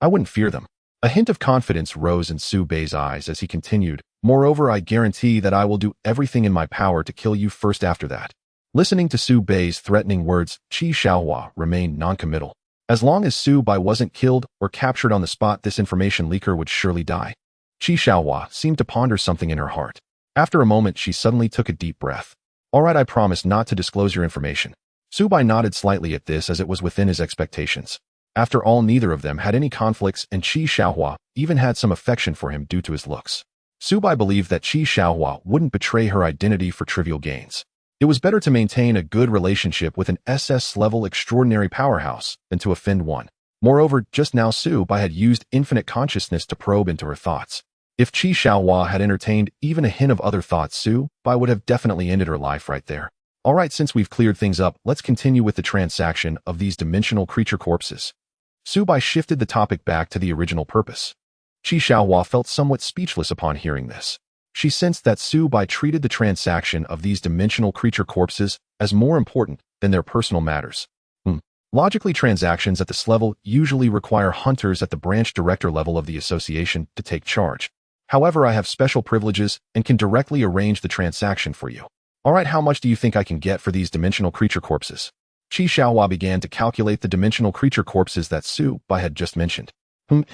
I wouldn't fear them. A hint of confidence rose in Su Bai's eyes as he continued. Moreover, I guarantee that I will do everything in my power to kill you first after that. Listening to Su Bai's threatening words, Qi Xiaohua remained noncommittal. As long as Su Bai wasn't killed or captured on the spot, this information leaker would surely die. Qi Xiaohua seemed to ponder something in her heart. After a moment, she suddenly took a deep breath. All right, I promise not to disclose your information. Su Bai nodded slightly at this, as it was within his expectations. After all, neither of them had any conflicts, and Qi Xiaohua even had some affection for him due to his looks. Su Bai believed that Qi Xiaohua wouldn't betray her identity for trivial gains. It was better to maintain a good relationship with an SS-level extraordinary powerhouse than to offend one. Moreover, just now Su Bai had used infinite consciousness to probe into her thoughts. If Qi Xiaohua had entertained even a hint of other thoughts, Su Bai would have definitely ended her life right there. All right, since we've cleared things up, let's continue with the transaction of these dimensional creature corpses. Su Bai shifted the topic back to the original purpose. Qi Xiaohua felt somewhat speechless upon hearing this. She sensed that Su Bai treated the transaction of these dimensional creature corpses as more important than their personal matters. Logically, transactions at this level usually require hunters at the branch director level of the association to take charge. However, I have special privileges and can directly arrange the transaction for you. All right, how much do you think I can get for these dimensional creature corpses? Qi Xiaohua began to calculate the dimensional creature corpses that Su Bai had just mentioned.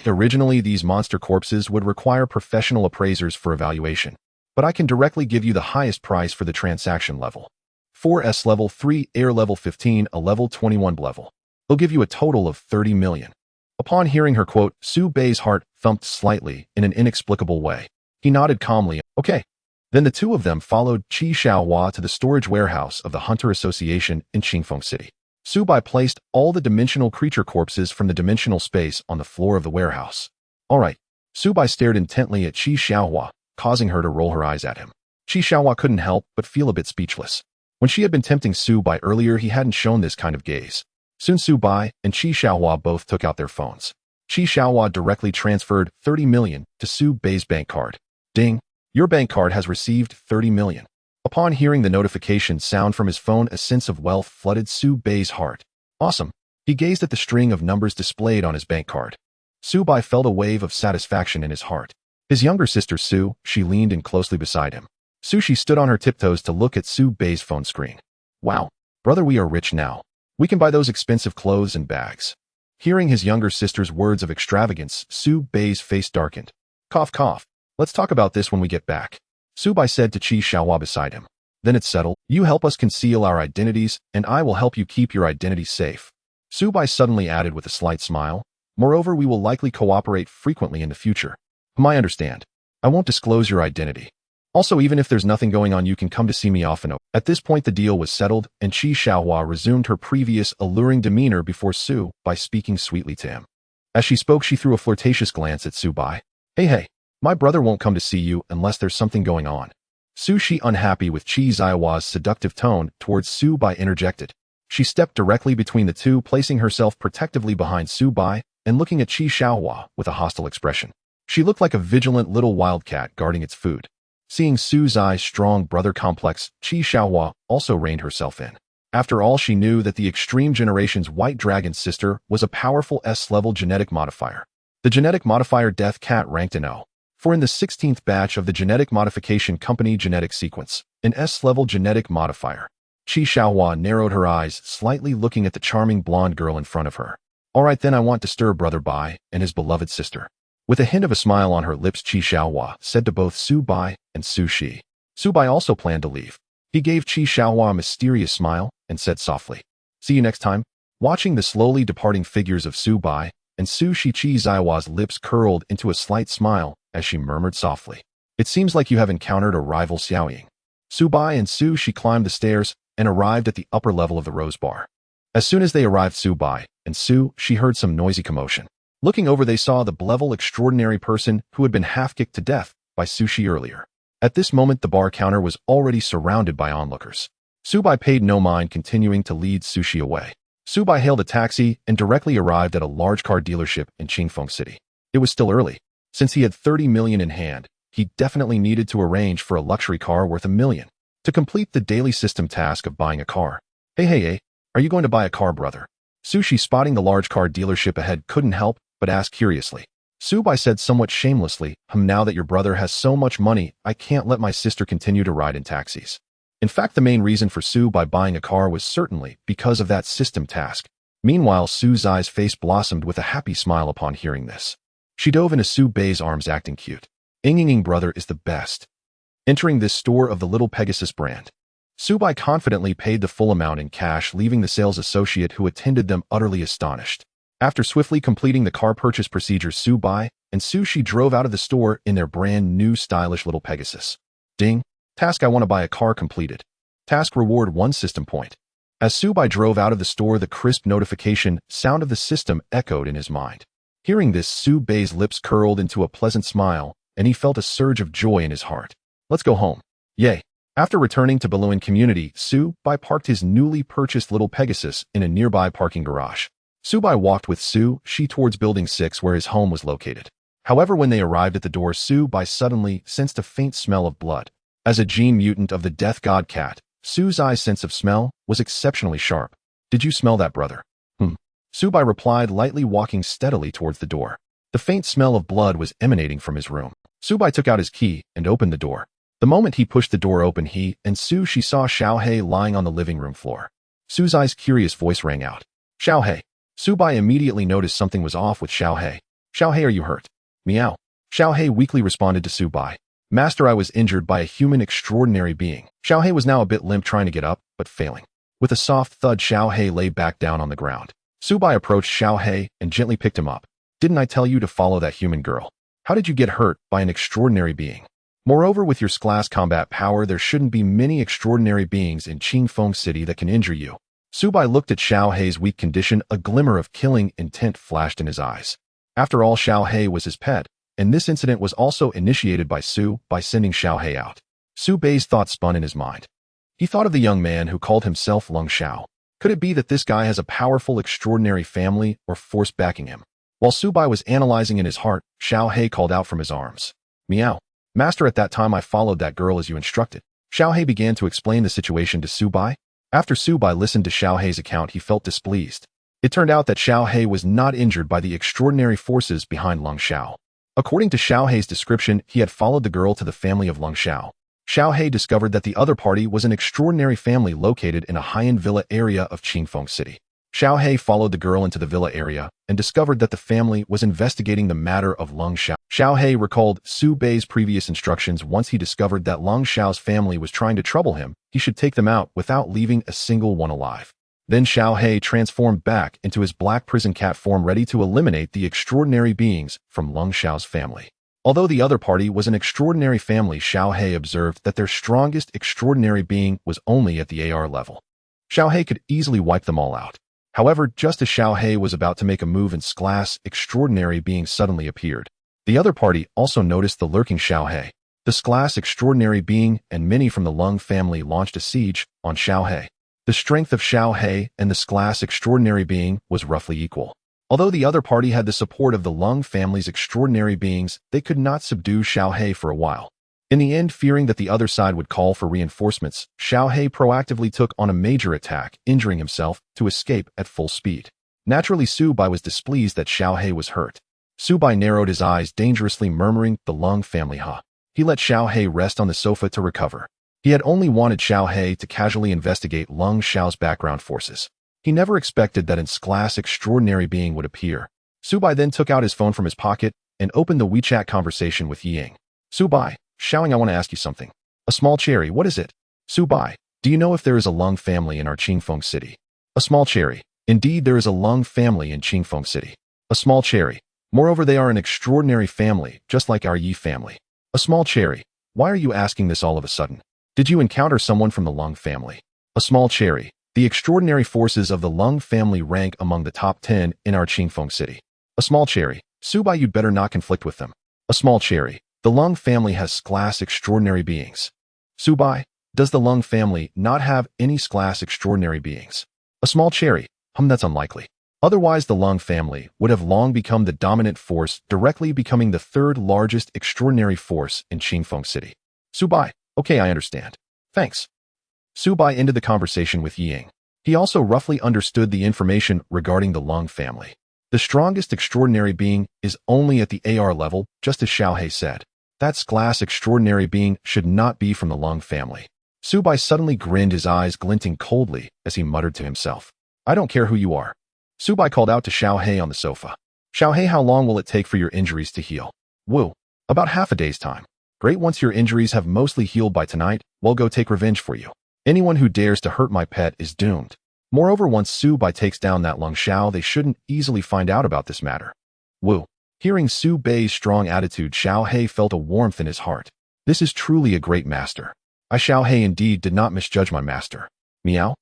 Originally, these monster corpses would require professional appraisers for evaluation, but I can directly give you the highest price for the transaction level. 4S level 3, air level 15, a level 21 level. They'll give you a total of 30 million. Upon hearing her quote, Su Bei's heart thumped slightly in an inexplicable way. He nodded calmly, okay. Then the two of them followed Qi Xiaohua to the storage warehouse of the Hunter Association in Qingfeng City. Su Bai placed all the dimensional creature corpses from the dimensional space on the floor of the warehouse. All right. Su Bai stared intently at Qi Xiaohua, causing her to roll her eyes at him. Qi Xiaohua couldn't help but feel a bit speechless. When she had been tempting Su Bai earlier, he hadn't shown this kind of gaze. Soon Su Bai and Qi Xiaohua both took out their phones. Qi Xiaohua directly transferred 30 million to Su Bei's bank card. Ding! Your bank card has received 30 million. Upon hearing the notification sound from his phone, a sense of wealth flooded Su Bei's heart. Awesome! He gazed at the string of numbers displayed on his bank card. Su Bai felt a wave of satisfaction in his heart. His younger sister Su, she leaned in closely beside him. She stood on her tiptoes to look at Su Bei's phone screen. Wow! Brother, we are rich now. We can buy those expensive clothes and bags. Hearing his younger sister's words of extravagance, Su Bei's face darkened. Cough, cough. Let's talk about this when we get back. Su Bai said to Qi Xiaohua beside him. Then it's settled. You help us conceal our identities, and I will help you keep your identity safe. Su Bai suddenly added with a slight smile. Moreover, we will likely cooperate frequently in the future. I understand. I won't disclose your identity. Also, even if there's nothing going on, you can come to see me often. At this point, the deal was settled, and Qi Xiaohua resumed her previous alluring demeanor before Su Bai, speaking sweetly to him. As she spoke, she threw a flirtatious glance at Su Bai. Hey, my brother won't come to see you unless there's something going on. Shi, unhappy with Qi Xiaohua's seductive tone towards Su Bai, interjected. She stepped directly between the two, placing herself protectively behind Su Bai and looking at Qi Xiaohua with a hostile expression. She looked like a vigilant little wildcat guarding its food. Seeing Su Zai's strong brother complex, Qi Xiaohua also reined herself in. After all, she knew that the Extreme Generation's White Dragon sister was a powerful S-level genetic modifier. The genetic modifier Death Cat ranked in O. For in the 16th batch of the Genetic Modification Company genetic sequence, an S-level genetic modifier. Qi Xiaohua narrowed her eyes, slightly looking at the charming blonde girl in front of her. All right then, I want to stir Brother Bai and his beloved sister. With a hint of a smile on her lips, Qi Xiaohua said to both Su Bai and Su Shi. Su Bai also planned to leave. He gave Qi Xiaohua a mysterious smile and said softly, See you next time. Watching the slowly departing figures of Su Bai and Su Shi, Qi Xiaohua's lips curled into a slight smile as she murmured softly, It seems like you have encountered a rival Xiaoying. Su Bai and Su Shi climbed the stairs and arrived at the upper level of the Rose Bar. As soon as they arrived, Su Bai and Su Shi heard some noisy commotion. Looking over, they saw the Blevel extraordinary person who had been half-kicked to death by Su Shi earlier. At this moment, the bar counter was already surrounded by onlookers. Su Bai paid no mind, continuing to lead Su Shi away. Su Bai hailed a taxi and directly arrived at a large car dealership in Qingfeng City. It was still early. Since he had 30 million in hand, he definitely needed to arrange for a luxury car worth $1 million to complete the daily system task of buying a car. Hey, are you going to buy a car, brother? Su Shi, spotting the large car dealership ahead, couldn't help but asked curiously. Su Bai said somewhat shamelessly, Now that your brother has so much money, I can't let my sister continue to ride in taxis. In fact, the main reason for Su Bai buying a car was certainly because of that system task. Meanwhile, Su Zai's face blossomed with a happy smile upon hearing this. She dove into Su Bei's arms, acting cute. Ing, brother is the best. Entering this store of the Little Pegasus brand, Su Bai confidently paid the full amount in cash, leaving the sales associate who attended them utterly astonished. After swiftly completing the car purchase procedure, Su Bai and Su Shi drove out of the store in their brand new stylish Little Pegasus. Ding! Task: I want to buy a car completed. Task: reward 1 system point. As Su Bai drove out of the store, the crisp notification sound of the system echoed in his mind. Hearing this, Su Bei's lips curled into a pleasant smile, and he felt a surge of joy in his heart. Let's go home. Yay! After returning to Baluan Community, Su Bai parked his newly purchased Little Pegasus in a nearby parking garage. Su Bai walked with Su Shi towards Building 6 where his home was located. However, when they arrived at the door, Su Bai suddenly sensed a faint smell of blood. As a gene mutant of the Death God Cat, Su Zai's sense of smell was exceptionally sharp. Did you smell that, brother? Su Bai replied, lightly walking steadily towards the door. The faint smell of blood was emanating from his room. Su Bai took out his key and opened the door. The moment he pushed the door open, he and Su Shi saw Xiaohei lying on the living room floor. Su Zai's curious voice rang out. Xiaohei. Su Bai immediately noticed something was off with Xiaohei. Xiaohei, are you hurt? Meow. Xiaohei weakly responded to Su Bai. Master, I was injured by a human extraordinary being. Xiaohei was now a bit limp, trying to get up, but failing. With a soft thud, Xiaohei lay back down on the ground. Subai approached Xiaohei and gently picked him up. Didn't I tell you to follow that human girl? How did you get hurt by an extraordinary being? Moreover, with your class combat power, there shouldn't be many extraordinary beings in Qingfeng City that can injure you. Subai looked at Xiaohei's weak condition. A glimmer of killing intent flashed in his eyes. After all, Xiaohei was his pet, and this incident was also initiated by Su by sending Xiaohei out. Su Bei's thoughts spun in his mind. He thought of the young man who called himself Lung Xiao. Could it be that this guy has a powerful, extraordinary family or force backing him? While Subai was analyzing in his heart, Xiaohei called out from his arms. Meow. Master, at that time I followed that girl as you instructed. Xiaohei began to explain the situation to Subai. After Subai listened to Xiaohei's account, he felt displeased. It turned out that Xiaohei was not injured by the extraordinary forces behind Lung Xiao. According to Xiaohei's description, he had followed the girl to the family of Lung Xiao. Xiaohei discovered that the other party was an extraordinary family located in a high-end villa area of Qingfeng City. Xiaohei followed the girl into the villa area and discovered that the family was investigating the matter of Lung Xiao. Xiaohei recalled Su Bei's previous instructions. Once he discovered that Lung Xiao's family was trying to trouble him, he should take them out without leaving a single one alive. Then Xiaohei transformed back into his black prison cat form, ready to eliminate the extraordinary beings from Lung Xiao's family. Although the other party was an extraordinary family, Xiaohei observed that their strongest extraordinary being was only at the AR level. Xiaohei could easily wipe them all out. However, just as Xiaohei was about to make a move, an class extraordinary being suddenly appeared. The other party also noticed the lurking Xiaohei. The class extraordinary being and many from the Lung family launched a siege on Xiaohei. The strength of Xiaohei and the class extraordinary being was roughly equal. Although the other party had the support of the Lung family's extraordinary beings, they could not subdue Xiaohei for a while. In the end, fearing that the other side would call for reinforcements, Xiaohei proactively took on a major attack, injuring himself to escape at full speed. Naturally, Subai was displeased that Xiaohei was hurt. Subai narrowed his eyes dangerously, murmuring, "The Lung family, huh?" He let Xiaohei rest on the sofa to recover. He had only wanted Xiaohei to casually investigate Lung Xiao's background forces. He never expected that an class extraordinary being would appear. Subai then took out his phone from his pocket and opened the WeChat conversation with Ying. Subai, Xiaoing, I want to ask you something. A small cherry, what is it? Subai, do you know if there is a Lung family in our Qingfeng City? A small cherry. Indeed, there is a Lung family in Qingfeng City. A small cherry. Moreover, they are an extraordinary family, just like our Yi family. A small cherry. Why are you asking this all of a sudden? Did you encounter someone from the Lung family? A small cherry. The extraordinary forces of the Lung family rank among the top 10 in our Qingfeng City. A small cherry. Subai, you'd better not conflict with them. A small cherry. The Lung family has class extraordinary beings. Subai, does the Lung family not have any class extraordinary beings? A small cherry. That's unlikely. Otherwise, the Lung family would have long become the dominant force, directly becoming the third largest extraordinary force in Qingfeng City. Subai, okay, I understand. Thanks. Subai ended the conversation with Ying. He also roughly understood the information regarding the Lung family. The strongest extraordinary being is only at the AR level, just as Xiaohei said. That class extraordinary being should not be from the Lung family. Subai suddenly grinned, his eyes glinting coldly as he muttered to himself. I don't care who you are. Subai called out to Xiaohei on the sofa. Xiaohei, how long will it take for your injuries to heal? Woo. About half a day's time. Great, once your injuries have mostly healed by tonight, we'll go take revenge for you. Anyone who dares to hurt my pet is doomed. Moreover, once Subai takes down that Lung Xiao, they shouldn't easily find out about this matter. Woo. Hearing Su Bei's strong attitude, Xiaohei felt a warmth in his heart. This is truly a great master. I, Xiaohei, indeed did not misjudge my master. Meow.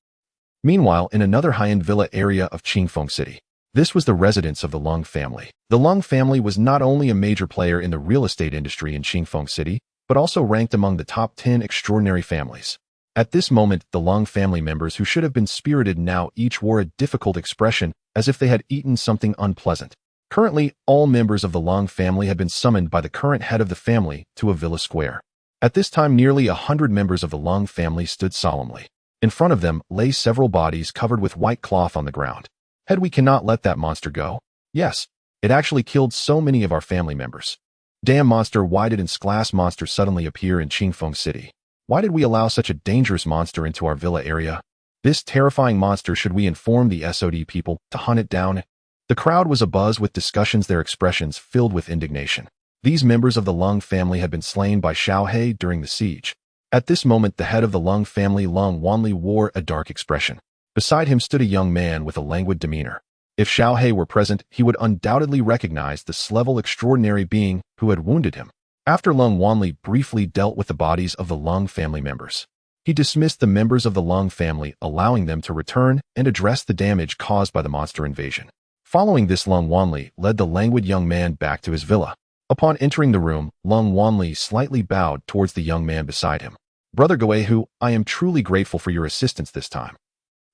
Meanwhile, in another high-end villa area of Qingfeng City, this was the residence of the Lung family. The Lung family was not only a major player in the real estate industry in Qingfeng City, but also ranked among the top 10 extraordinary families. At this moment, the Lung family members, who should have been spirited now, each wore a difficult expression, as if they had eaten something unpleasant. Currently, all members of the Lung family had been summoned by the current head of the family to a villa square. At this time, nearly 100 members of the Lung family stood solemnly. In front of them lay several bodies covered with white cloth on the ground. Head, we cannot let that monster go. Yes, it actually killed so many of our family members. Damn monster, why did an class monster suddenly appear in Qingfeng City? Why did we allow such a dangerous monster into our villa area? This terrifying monster, should we inform the SOD people to hunt it down? The crowd was abuzz with discussions, their expressions filled with indignation. These members of the Lung family had been slain by Xiao He during the siege. At this moment, the head of the Lung family, Lung Wanli, wore a dark expression. Beside him stood a young man with a languid demeanor. If Xiao He were present, he would undoubtedly recognize the level extraordinary being who had wounded him. After Lung Wanli briefly dealt with the bodies of the Lung family members, he dismissed the members of the Lung family, allowing them to return and address the damage caused by the monster invasion. Following this, Lung Wanli led the languid young man back to his villa. Upon entering the room, Lung Wanli slightly bowed towards the young man beside him. Brother Guihu, I am truly grateful for your assistance this time.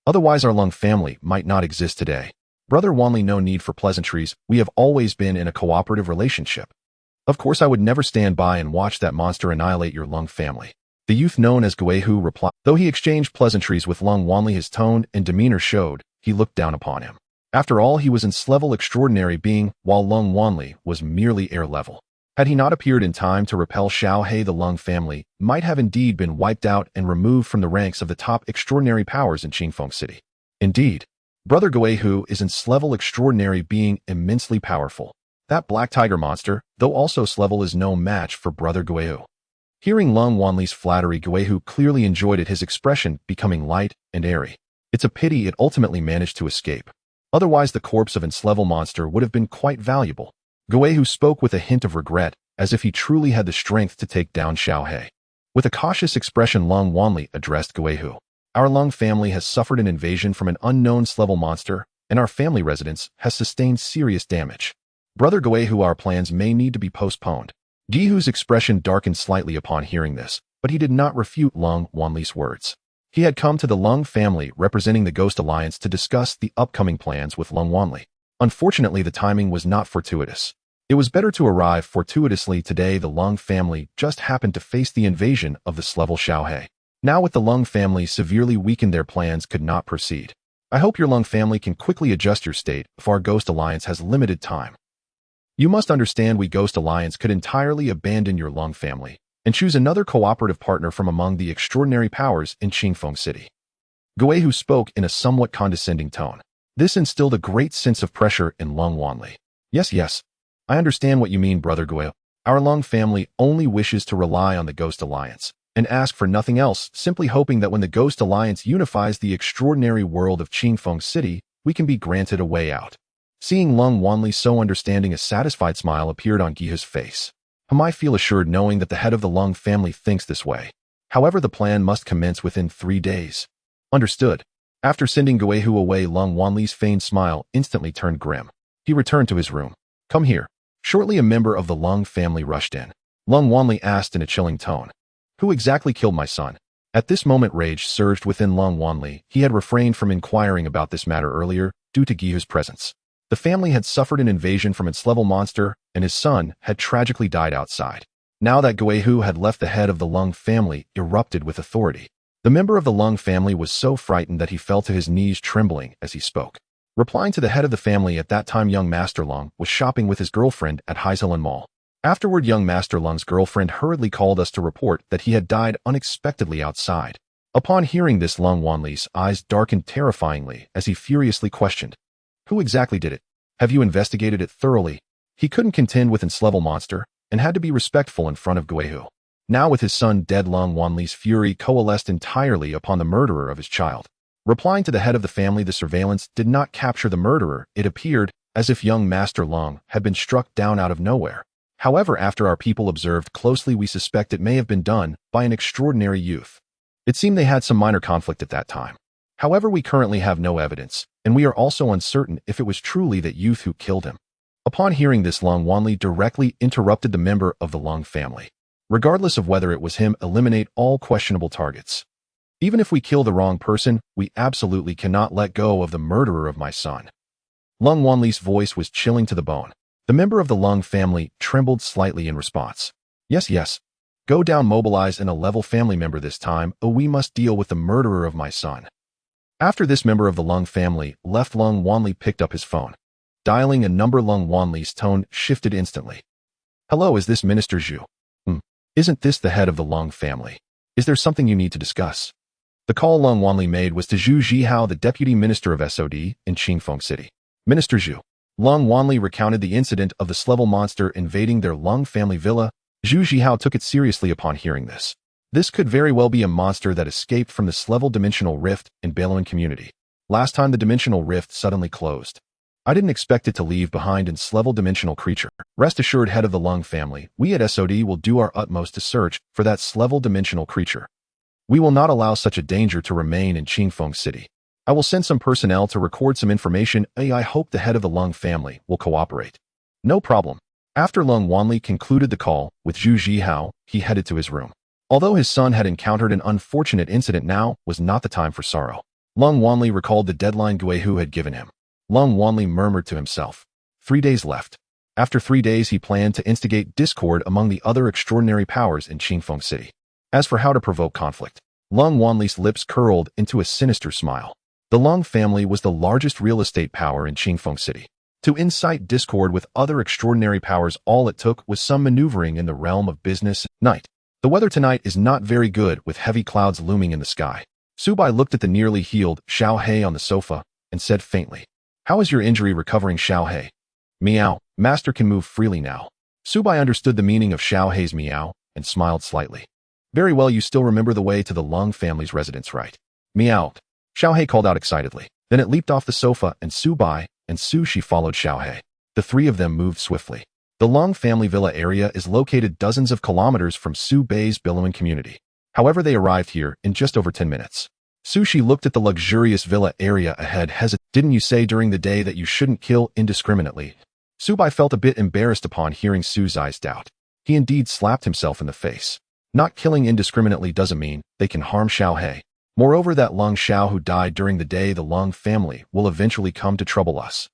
Otherwise our Lung family might not exist today. Brother Wanli, no need for pleasantries, we have always been in a cooperative relationship. Of course I would never stand by and watch that monster annihilate your Lung family. The youth known as Guihu replied. Though he exchanged pleasantries with Lung Wanli, his tone and demeanor showed he looked down upon him. After all, he was an S-level extraordinary being, while Lung Wanli was merely air level. Had he not appeared in time to repel Xiao He, the Lung family might have indeed been wiped out and removed from the ranks of the top extraordinary powers in Qingfeng City. Indeed, Brother Guihu is an S-level extraordinary being, immensely powerful. That black tiger monster, though also S-level, is no match for Brother Guihu. Hearing Lung Wanli's flattery, Guihu clearly enjoyed it, his expression becoming light and airy. It's a pity it ultimately managed to escape. Otherwise the corpse of an S-level monster would have been quite valuable. Guihu spoke with a hint of regret, as if he truly had the strength to take down Xiao He. With a cautious expression, Lung Wanli addressed Guihu. Our Lung family has suffered an invasion from an unknown S-level monster, and our family residence has sustained serious damage. Brother Guihu, our plans may need to be postponed. Guihu's expression darkened slightly upon hearing this, but he did not refute Lung Wanli's words. He had come to the Lung family representing the Ghost Alliance to discuss the upcoming plans with Lung Wanli. Unfortunately, the timing was not fortuitous. It was better to arrive fortuitously today. The Lung family just happened to face the invasion of the S-level Xiao He. Now with the Lung family severely weakened, their plans could not proceed. I hope your Lung family can quickly adjust your state, if our Ghost Alliance has limited time. You must understand, we Ghost Alliance could entirely abandon your Lung family and choose another cooperative partner from among the extraordinary powers in Qingfeng City. Guihu spoke in a somewhat condescending tone. This instilled a great sense of pressure in Lung Wanli. Yes, I understand what you mean, Brother Guihu. Our Lung family only wishes to rely on the Ghost Alliance and ask for nothing else, simply hoping that when the Ghost Alliance unifies the extraordinary world of Qingfeng City, we can be granted a way out. Seeing Lung Wanli so understanding, a satisfied smile appeared on Guihu's face. I feel assured knowing that the head of the Lung family thinks this way. However, the plan must commence within 3 days. Understood. After sending Guihu away, Lung Wanli's feigned smile instantly turned grim. He returned to his room. Come here. Shortly, a member of the Lung family rushed in. Lung Wanli asked in a chilling tone, Who exactly killed my son? At this moment, rage surged within Lung Wanli. He had refrained from inquiring about this matter earlier due to Guihu's presence. The family had suffered an invasion from its level monster, and his son had tragically died outside. Now that Guihu had left, the head of the Lung family erupted with authority. The member of the Lung family was so frightened that he fell to his knees, trembling as he spoke. Replying to the head of the family, at that time young Master Lung was shopping with his girlfriend at Heizelen Mall. Afterward, young Master Lung's girlfriend hurriedly called us to report that he had died unexpectedly outside. Upon hearing this, Lung Wanli's eyes darkened terrifyingly as he furiously questioned, Who exactly did it? Have you investigated it thoroughly? He couldn't contend with an S-level monster and had to be respectful in front of Guihu. Now with his son dead, Lung Wanli's fury coalesced entirely upon the murderer of his child. Replying to the head of the family, the surveillance did not capture the murderer. It appeared as if young Master Lung had been struck down out of nowhere. However, after our people observed closely, we suspect it may have been done by an extraordinary youth. It seemed they had some minor conflict at that time. However, we currently have no evidence, and we are also uncertain if it was truly that youth who killed him. Upon hearing this, Lung Wanli directly interrupted the member of the Lung family. Regardless of whether it was him, eliminate all questionable targets. Even if we kill the wrong person, we absolutely cannot let go of the murderer of my son. Lung Wanli's voice was chilling to the bone. The member of the Lung family trembled slightly in response. Yes. Go down, mobilize in a level family member this time. We must deal with the murderer of my son. After this member of the Lung family left, Lung Wanli picked up his phone. Dialing a number, Lung Wanli's tone shifted instantly. Hello, is this Minister Zhu? Isn't this the head of the Lung family? Is there something you need to discuss? The call Lung Wanli made was to Zhu Zhihao, the Deputy Minister of SOD in Qingfeng City. Minister Zhu, Long Wanli recounted the incident of the Slevel monster invading their Long family villa. Zhu Zhihao took it seriously upon hearing this. This could very well be a monster that escaped from the Slevel dimensional rift in Baloan community. Last time the dimensional rift suddenly closed. I didn't expect it to leave behind in Slevel dimensional creature. Rest assured, head of the Lung family, we at SOD will do our utmost to search for that Slevel dimensional creature. We will not allow such a danger to remain in Qingfeng City. I will send some personnel to record some information. I hope the head of the Lung family will cooperate. No problem. After Lung Wanli concluded the call with Zhu Zhihao, he headed to his room. Although his son had encountered an unfortunate incident, now was not the time for sorrow. Lung Wanli recalled the deadline Guihu had given him. Lung Wanli murmured to himself. 3 days left. After 3 days, he planned to instigate discord among the other extraordinary powers in Qingfeng City. As for how to provoke conflict, Lung Wanli's lips curled into a sinister smile. The Lung family was the largest real estate power in Qingfeng City. To incite discord with other extraordinary powers, all it took was some maneuvering in the realm of business. Night. The weather tonight is not very good, with heavy clouds looming in the sky. Subai looked at the nearly healed Xiao He on the sofa and said faintly, "How is your injury recovering, Xiao He?" "Meow, master can move freely now." Subai understood the meaning of Xiao He's meow and smiled slightly. "Very well, you still remember the way to the Lung family's residence, right?" "Meow," Xiao He called out excitedly. Then it leaped off the sofa, and Subai and Su-Shi followed Xiao He. The three of them moved swiftly. The Lung family villa area is located dozens of kilometers from Su Bei's Billowing community. However, they arrived here in just over 10 minutes. Su-Shi looked at the luxurious villa area ahead, "Didn't you say during the day that you shouldn't kill indiscriminately?" Subai felt a bit embarrassed upon hearing Su-Zai's doubt. He indeed slapped himself in the face. Not killing indiscriminately doesn't mean they can harm Xiao He. Moreover, that Lung Xiao who died during the day, the Lung family will eventually come to trouble us.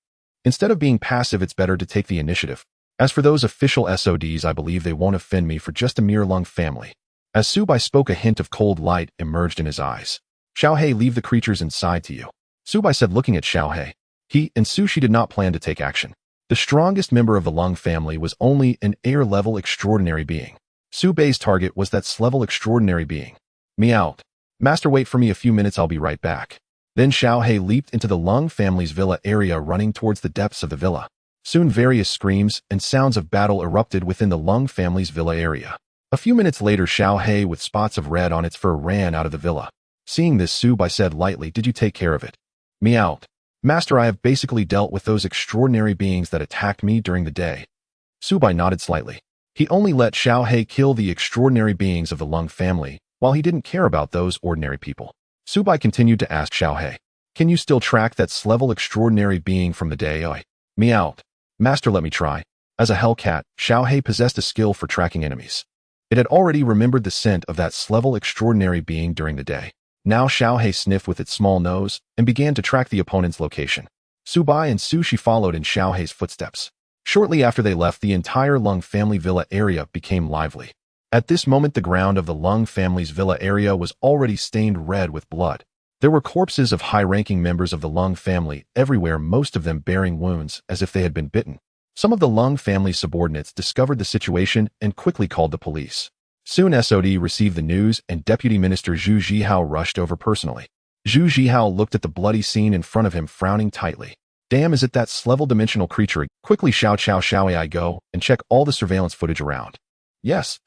Instead of being passive, it's better to take the initiative. As for those official SODs, I believe they won't offend me for just a mere Lung family. As Subai spoke, a hint of cold light emerged in his eyes. "Xiao He, leave the creatures inside to you," Subai said, looking at Xiao He. He and Su-Shi did not plan to take action. The strongest member of the Lung family was only an air-level extraordinary being. Su Bei's target was that S-level extraordinary being. "Meow. Master, wait for me a few minutes, I'll be right back." Then Xiao He leaped into the Lung family's villa area, running towards the depths of the villa. Soon various screams and sounds of battle erupted within the Lung family's villa area. A few minutes later, Xiao He, with spots of red on its fur, ran out of the villa. Seeing this, Subai said lightly, "Did you take care of it?" "Meow. Master, I have basically dealt with those extraordinary beings that attacked me during the day." Subai nodded slightly. He only let Xiao He kill the extraordinary beings of the Lung family, while he didn't care about those ordinary people. Subai continued to ask Xiao He, "Can you still track that S-level extraordinary being from the day?" "Meow. Master, let me try." As a hellcat, Xiao He possessed a skill for tracking enemies. It had already remembered the scent of that S-level extraordinary being during the day. Now Xiao He sniffed with its small nose and began to track the opponent's location. Subai and Su-Shi followed in Xiao He's footsteps. Shortly after they left, the entire Lung family villa area became lively. At this moment, the ground of the Lung family's villa area was already stained red with blood. There were corpses of high-ranking members of the Lung family everywhere, most of them bearing wounds as if they had been bitten. Some of the Lung family's subordinates discovered the situation and quickly called the police. Soon SOD received the news, and Deputy Minister Zhu Zhihao rushed over personally. Zhu Zhihao looked at the bloody scene in front of him, frowning tightly. "Damn, is it that S-level dimensional creature?" Quickly, Xiao I go and check all the surveillance footage around. Yes.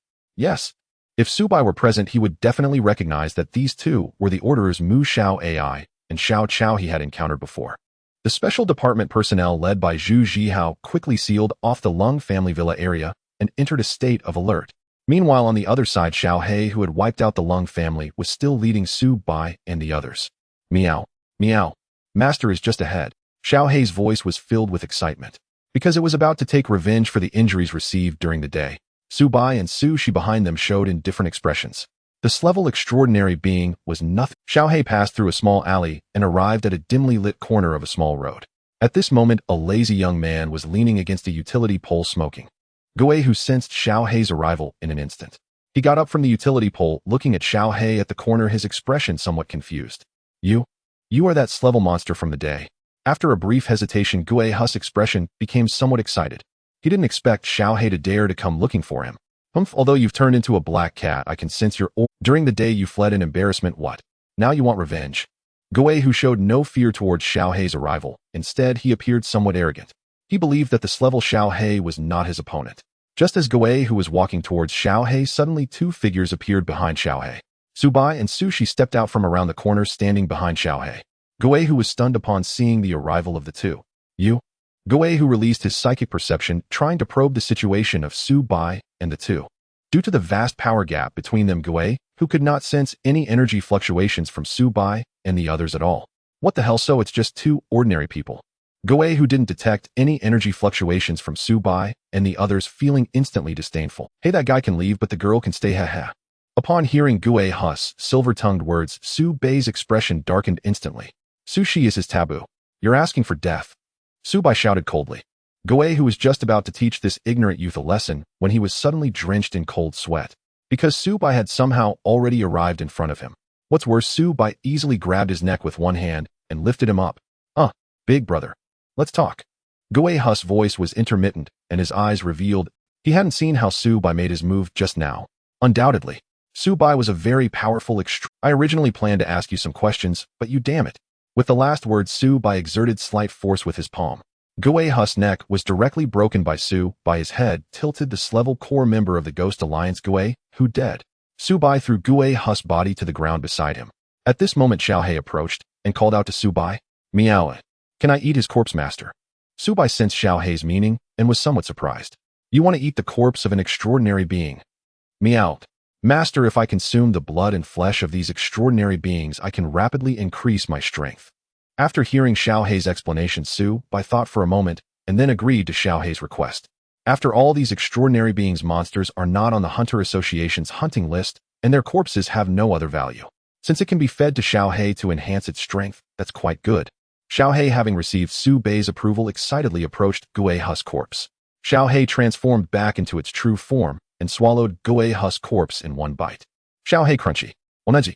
If Subai were present, he would definitely recognize that these two were the orderers Mu Xiao AI and Xiao Chao he had encountered before. The special department personnel led by Zhu Zhihao quickly sealed off the Lung family villa area and entered a state of alert. Meanwhile, on the other side, Xiao He, who had wiped out the Lung family, was still leading Subai and the others. "Meow. Master is just ahead." Xiao He's voice was filled with excitement, because it was about to take revenge for the injuries received during the day. Subai and Su-Shi behind them showed in different expressions. The S-level extraordinary being was nothing. Xiao He passed through a small alley and arrived at a dimly lit corner of a small road. At this moment, a lazy young man was leaning against a utility pole smoking. Guihu sensed Xiao He's arrival in an instant. He got up from the utility pole, looking at Xiao He at the corner, his expression somewhat confused. You are that S-level monster from the day." After a brief hesitation, Guihu's expression became somewhat excited. He didn't expect Xiao He to dare to come looking for him. Although you've turned into a black cat, I can sense your during the day you fled in embarrassment. What? Now you want revenge?" Guihu showed no fear towards Xiao He's arrival. Instead, he appeared somewhat arrogant. He believed that this level Xiao He was not his opponent. Just as Guei, who was walking towards Xiao He, suddenly two figures appeared behind Xiao He. Subai and Sushi stepped out from around the corner standing behind Xiao He. Guei, who was stunned upon seeing the arrival of the two. You? Guei, who released his psychic perception, trying to probe the situation of Subai and the two. Due to the vast power gap between them, Guei, who could not sense any energy fluctuations from Subai and the others at all. What the hell, so it's just two ordinary people. Guei, who didn't detect any energy fluctuations from Subai and the others, feeling instantly disdainful. Hey, that guy can leave, but the girl can stay, haha. Upon hearing Guei Hu's silver-tongued words, Subai's expression darkened instantly. Sushi is his taboo. You're asking for death. Subai shouted coldly. Guei, who was just about to teach this ignorant youth a lesson, when he was suddenly drenched in cold sweat. Because Subai had somehow already arrived in front of him. What's worse, Subai easily grabbed his neck with one hand and lifted him up. Big brother. Let's talk. Guei Hu's voice was intermittent, and his eyes revealed he hadn't seen how Subai made his move just now. Undoubtedly, Subai was a very powerful I originally planned to ask you some questions, but you damn it. With the last words, Subai exerted slight force with his palm. Guei Hu's neck was directly broken by Subai. His head tilted. This level core member of the Ghost Alliance, Guei, who dead. Subai threw Guei Hu's body to the ground beside him. At this moment, Xiao He approached and called out to Subai, "Meow. Can I eat his corpse, master?" Subai sensed Xiao He's meaning and was somewhat surprised. You want to eat the corpse of an extraordinary being? Meow. Master, if I consume the blood and flesh of these extraordinary beings, I can rapidly increase my strength. After hearing Xiao He's explanation, Subai thought for a moment and then agreed to Xiao He's request. After all, these extraordinary beings monsters are not on the Hunter Association's hunting list, and their corpses have no other value. Since it can be fed to Xiao He to enhance its strength, that's quite good. Xiao He, having received Subai's approval, excitedly approached Guei Hu's corpse. Xiao He transformed back into its true form and swallowed Guei Hu's corpse in one bite. Xiao He crunchy. Oneji.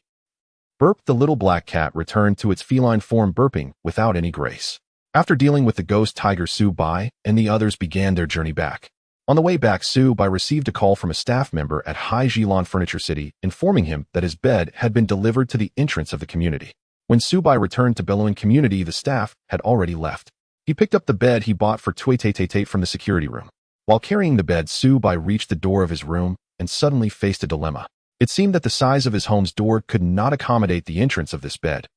Burp. The little black cat returned to its feline form, burping without any grace. After dealing with the ghost tiger, Subai and the others began their journey back. On the way back, Subai received a call from a staff member at Hai Jilan Furniture City, informing him that his bed had been delivered to the entrance of the community. When Subai returned to Billowing Community, the staff had already left. He picked up the bed he bought for Tui from the security room. While carrying the bed, Subai reached the door of his room and suddenly faced a dilemma. It seemed that the size of his home's door could not accommodate the entrance of this bed.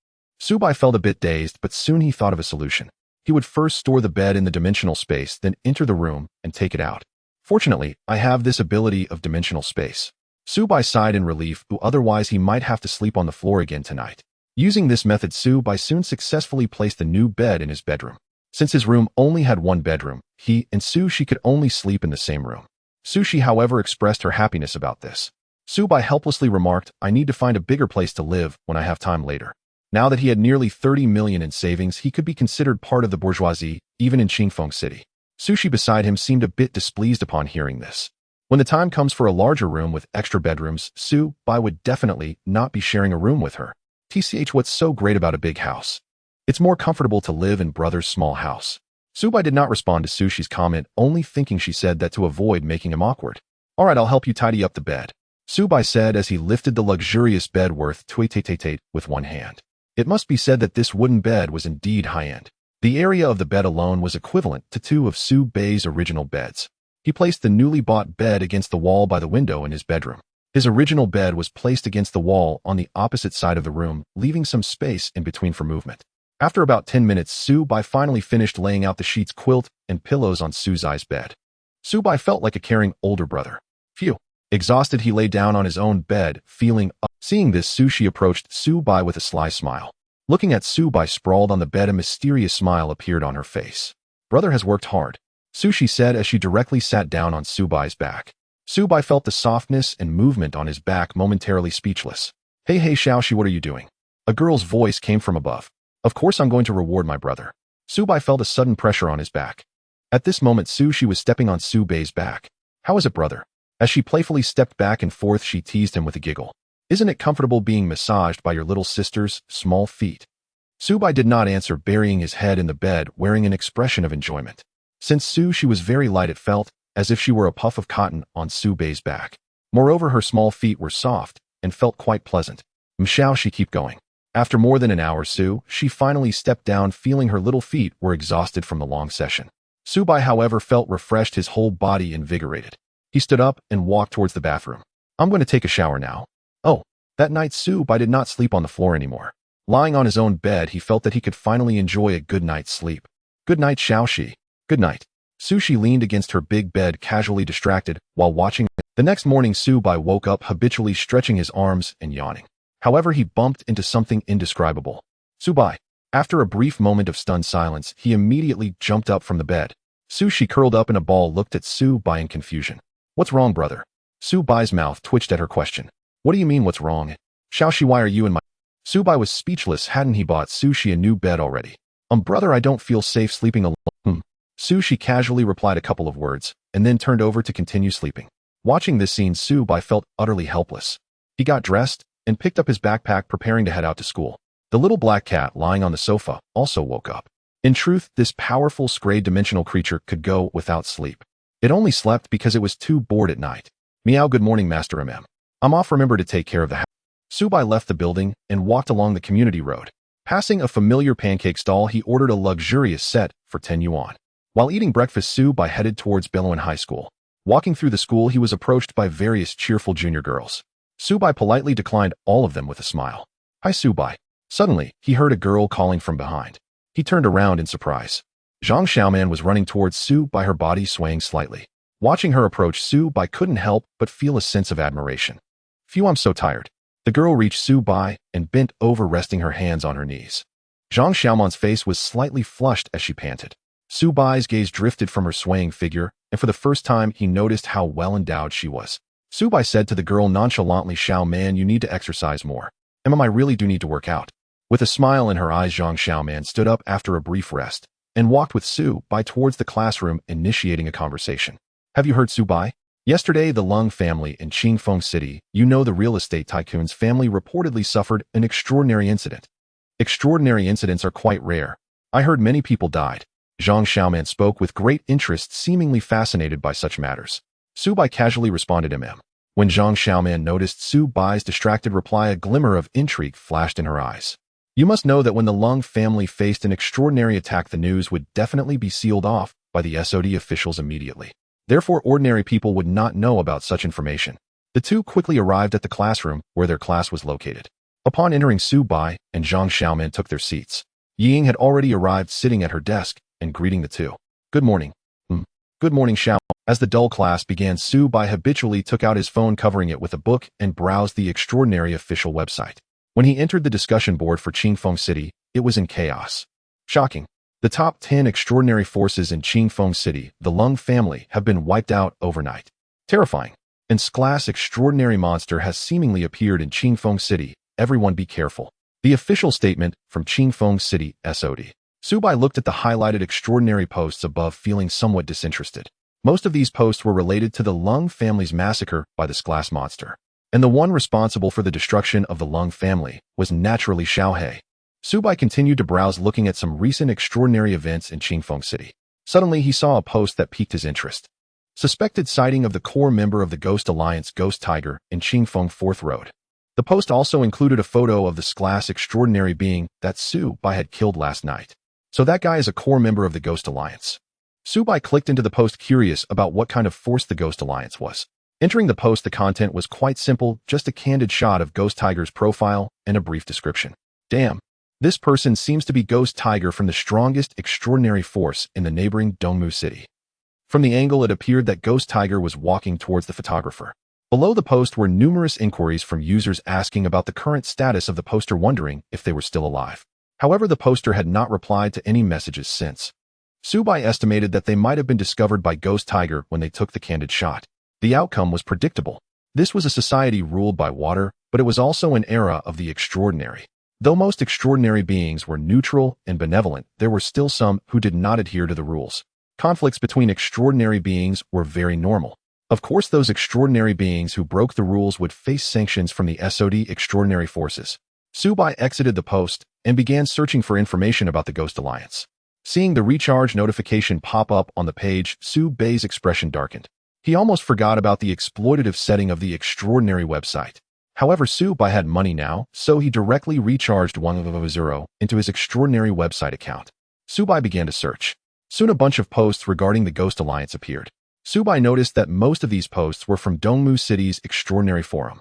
Subai felt a bit dazed, but soon he thought of a solution. He would first store the bed in the dimensional space, then enter the room and take it out. Fortunately, I have this ability of dimensional space. Subai sighed in relief, otherwise he might have to sleep on the floor again tonight. Using this method, Subai soon successfully placed the new bed in his bedroom. Since his room only had one bedroom, he and Sushi could only sleep in the same room. Sushi, however, expressed her happiness about this. Subai helplessly remarked, I need to find a bigger place to live when I have time later. Now that he had nearly 30 million in savings, he could be considered part of the bourgeoisie, even in Qingfeng City. Sushi beside him seemed a bit displeased upon hearing this. When the time comes for a larger room with extra bedrooms, Subai would definitely not be sharing a room with her. TCH, what's so great about a big house? It's more comfortable to live in brother's small house. Subai did not respond to Sushi's comment, only thinking she said that to avoid making him awkward. All right, I'll help you tidy up the bed, Subai said as he lifted the luxurious bed worth Tui with one hand. It must be said that this wooden bed was indeed high-end. The area of the bed alone was equivalent to two of Subai's original beds. He placed the newly bought bed against the wall by the window in his bedroom. His original bed was placed against the wall on the opposite side of the room, leaving some space in between for movement. After about 10 minutes, Subai finally finished laying out the sheets, quilt, and pillows on Suzai's bed. Subai felt like a caring older brother. Phew. Exhausted, he lay down on his own bed, feeling up. Seeing this, Sushi approached Subai with a sly smile. Looking at Subai sprawled on the bed, a mysterious smile appeared on her face. Brother has worked hard, Sushi said as she directly sat down on Subai's back. Subai felt the softness and movement on his back, momentarily speechless. Hey Xiaoxi, what are you doing? A girl's voice came from above. Of course I'm going to reward my brother. Subai felt a sudden pressure on his back. At this moment, Sushi was stepping on Subai's back. How is it, brother? As she playfully stepped back and forth, she teased him with a giggle. Isn't it comfortable being massaged by your little sister's small feet? Subai did not answer, burying his head in the bed, wearing an expression of enjoyment. Since Sushi was very light, it felt as if she were a puff of cotton on Subai's back. Moreover, her small feet were soft and felt quite pleasant. Xiaoxi, keep going. After more than an hour, she finally stepped down, feeling her little feet were exhausted from the long session. Subai, however, felt refreshed, his whole body invigorated. He stood up and walked towards the bathroom. I'm going to take a shower now. Oh, that night Subai did not sleep on the floor anymore. Lying on his own bed, he felt that he could finally enjoy a good night's sleep. Good night, Xiaoxi. Good night. Sushi leaned against her big bed, casually distracted, while watching. The next morning, Subai woke up habitually stretching his arms and yawning. However, he bumped into something indescribable. Subai. After a brief moment of stunned silence, he immediately jumped up from the bed. Sushi, curled up in a ball, looked at Subai in confusion. What's wrong, brother? Subai's mouth twitched at her question. What do you mean, what's wrong? Xiaoxi, why are you in my... Subai was speechless. Hadn't he bought Sushi a new bed already? Brother, I don't feel safe sleeping alone. Sushi casually replied a couple of words, and then turned over to continue sleeping. Watching this scene, Subai felt utterly helpless. He got dressed and picked up his backpack, preparing to head out to school. The little black cat lying on the sofa also woke up. In truth, this powerful scrade-dimensional creature could go without sleep. It only slept because it was too bored at night. Meow, good morning, Master MM. I'm off, remember to take care of the house. Subai left the building and walked along the community road. Passing a familiar pancake stall, he ordered a luxurious set for 10 yuan. While eating breakfast, Subai headed towards Beloan High School. Walking through the school, he was approached by various cheerful junior girls. Subai politely declined all of them with a smile. Hi, Subai. Suddenly, he heard a girl calling from behind. He turned around in surprise. Zhang Xiaoman was running towards Subai, her body swaying slightly. Watching her approach, Subai couldn't help but feel a sense of admiration. Phew, I'm so tired. The girl reached Subai and bent over, resting her hands on her knees. Zhang Xiaoman's face was slightly flushed as she panted. Subai's gaze drifted from her swaying figure, and for the first time he noticed how well endowed she was. Subai said to the girl nonchalantly, Xiaoman, you need to exercise more. I really do need to work out. With a smile in her eyes, Zhang Xiaoman stood up after a brief rest and walked with Subai towards the classroom, initiating a conversation. Have you heard, Subai? Yesterday, the Lung family in Qingfeng City, the real estate tycoon's family, reportedly suffered an extraordinary incident. Extraordinary incidents are quite rare. I heard many people died. Zhang Xiaoman spoke with great interest, seemingly fascinated by such matters. Subai casually responded, When Zhang Xiaoman noticed Subai's distracted reply, a glimmer of intrigue flashed in her eyes. You must know that when the Lung family faced an extraordinary attack, the news would definitely be sealed off by the SOD officials immediately. Therefore, ordinary people would not know about such information. The two quickly arrived at the classroom where their class was located. Upon entering, Subai and Zhang Xiaoman took their seats. Ying had already arrived, sitting at her desk and greeting the two. Good morning. Good morning, Xiao. As the dull class began, Subai habitually took out his phone, covering it with a book, and browsed the extraordinary official website. When he entered the discussion board for Qingfeng City, it was in chaos. Shocking. The top 10 extraordinary forces in Qingfeng City, the Lung family, have been wiped out overnight. Terrifying. An S-class extraordinary monster has seemingly appeared in Qingfeng City. Everyone be careful. The official statement from Qingfeng City SOD. Subai looked at the highlighted extraordinary posts above, feeling somewhat disinterested. Most of these posts were related to the Lung family's massacre by the S-class monster. And the one responsible for the destruction of the Lung family was naturally Xiao He. Subai continued to browse, looking at some recent extraordinary events in Qingfeng City. Suddenly, he saw a post that piqued his interest. Suspected sighting of the core member of the Ghost Alliance, Ghost Tiger, in Qingfeng 4th Road. The post also included a photo of the S-class extraordinary being that Subai had killed last night. So that guy is a core member of the Ghost Alliance. Subai clicked into the post, curious about what kind of force the Ghost Alliance was. Entering the post, the content was quite simple, just a candid shot of Ghost Tiger's profile and a brief description. Damn. This person seems to be Ghost Tiger from the strongest extraordinary force in the neighboring Dongmu City. From the angle, it appeared that Ghost Tiger was walking towards the photographer. Below the post were numerous inquiries from users asking about the current status of the poster, wondering if they were still alive. However, the poster had not replied to any messages since. Subai estimated that they might have been discovered by Ghost Tiger when they took the candid shot. The outcome was predictable. This was a society ruled by water, but it was also an era of the extraordinary. Though most extraordinary beings were neutral and benevolent, there were still some who did not adhere to the rules. Conflicts between extraordinary beings were very normal. Of course, those extraordinary beings who broke the rules would face sanctions from the SOD extraordinary forces. Subai exited the post and began searching for information about the Ghost Alliance. Seeing the recharge notification pop up on the page, Subai's expression darkened. He almost forgot about the exploitative setting of the extraordinary website. However, Subai had money now, so he directly recharged 100 into his extraordinary website account. Subai began to search. Soon a bunch of posts regarding the Ghost Alliance appeared. Subai noticed that most of these posts were from Dongmu City's Extraordinary Forum.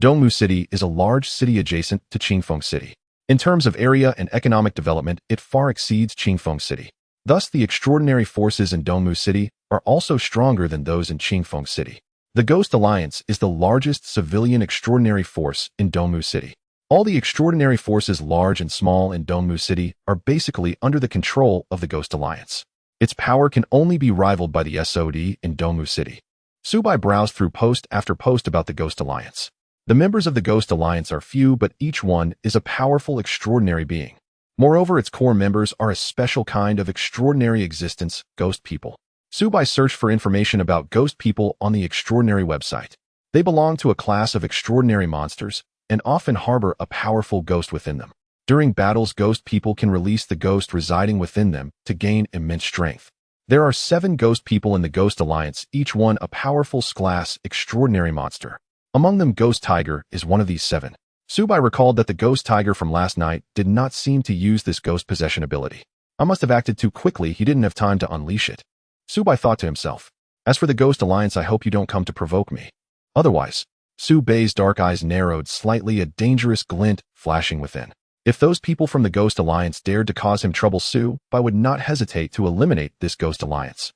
Dongmu City is a large city adjacent to Qingfeng City. In terms of area and economic development, it far exceeds Qingfeng City. Thus, the extraordinary forces in Dongmu City are also stronger than those in Qingfeng City. The Ghost Alliance is the largest civilian extraordinary force in Dongmu City. All the extraordinary forces large and small in Dongmu City are basically under the control of the Ghost Alliance. Its power can only be rivaled by the SOD in Dongmu City. Subai browsed through post after post about the Ghost Alliance. The members of the Ghost Alliance are few, but each one is a powerful, extraordinary being. Moreover, its core members are a special kind of extraordinary existence, ghost people. Subai searched for information about ghost people on the Extraordinary website. They belong to a class of extraordinary monsters and often harbor a powerful ghost within them. During battles, ghost people can release the ghost residing within them to gain immense strength. There are 7 ghost people in the Ghost Alliance, each one a powerful class extraordinary monster. Among them, Ghost Tiger is one of these 7. Subai recalled that the Ghost Tiger from last night did not seem to use this ghost possession ability. I must have acted too quickly, he didn't have time to unleash it. Subai thought to himself. As for the Ghost Alliance, I hope you don't come to provoke me. Otherwise, Subai's dark eyes narrowed slightly, a dangerous glint flashing within. If those people from the Ghost Alliance dared to cause him trouble, Subai would not hesitate to eliminate this Ghost Alliance.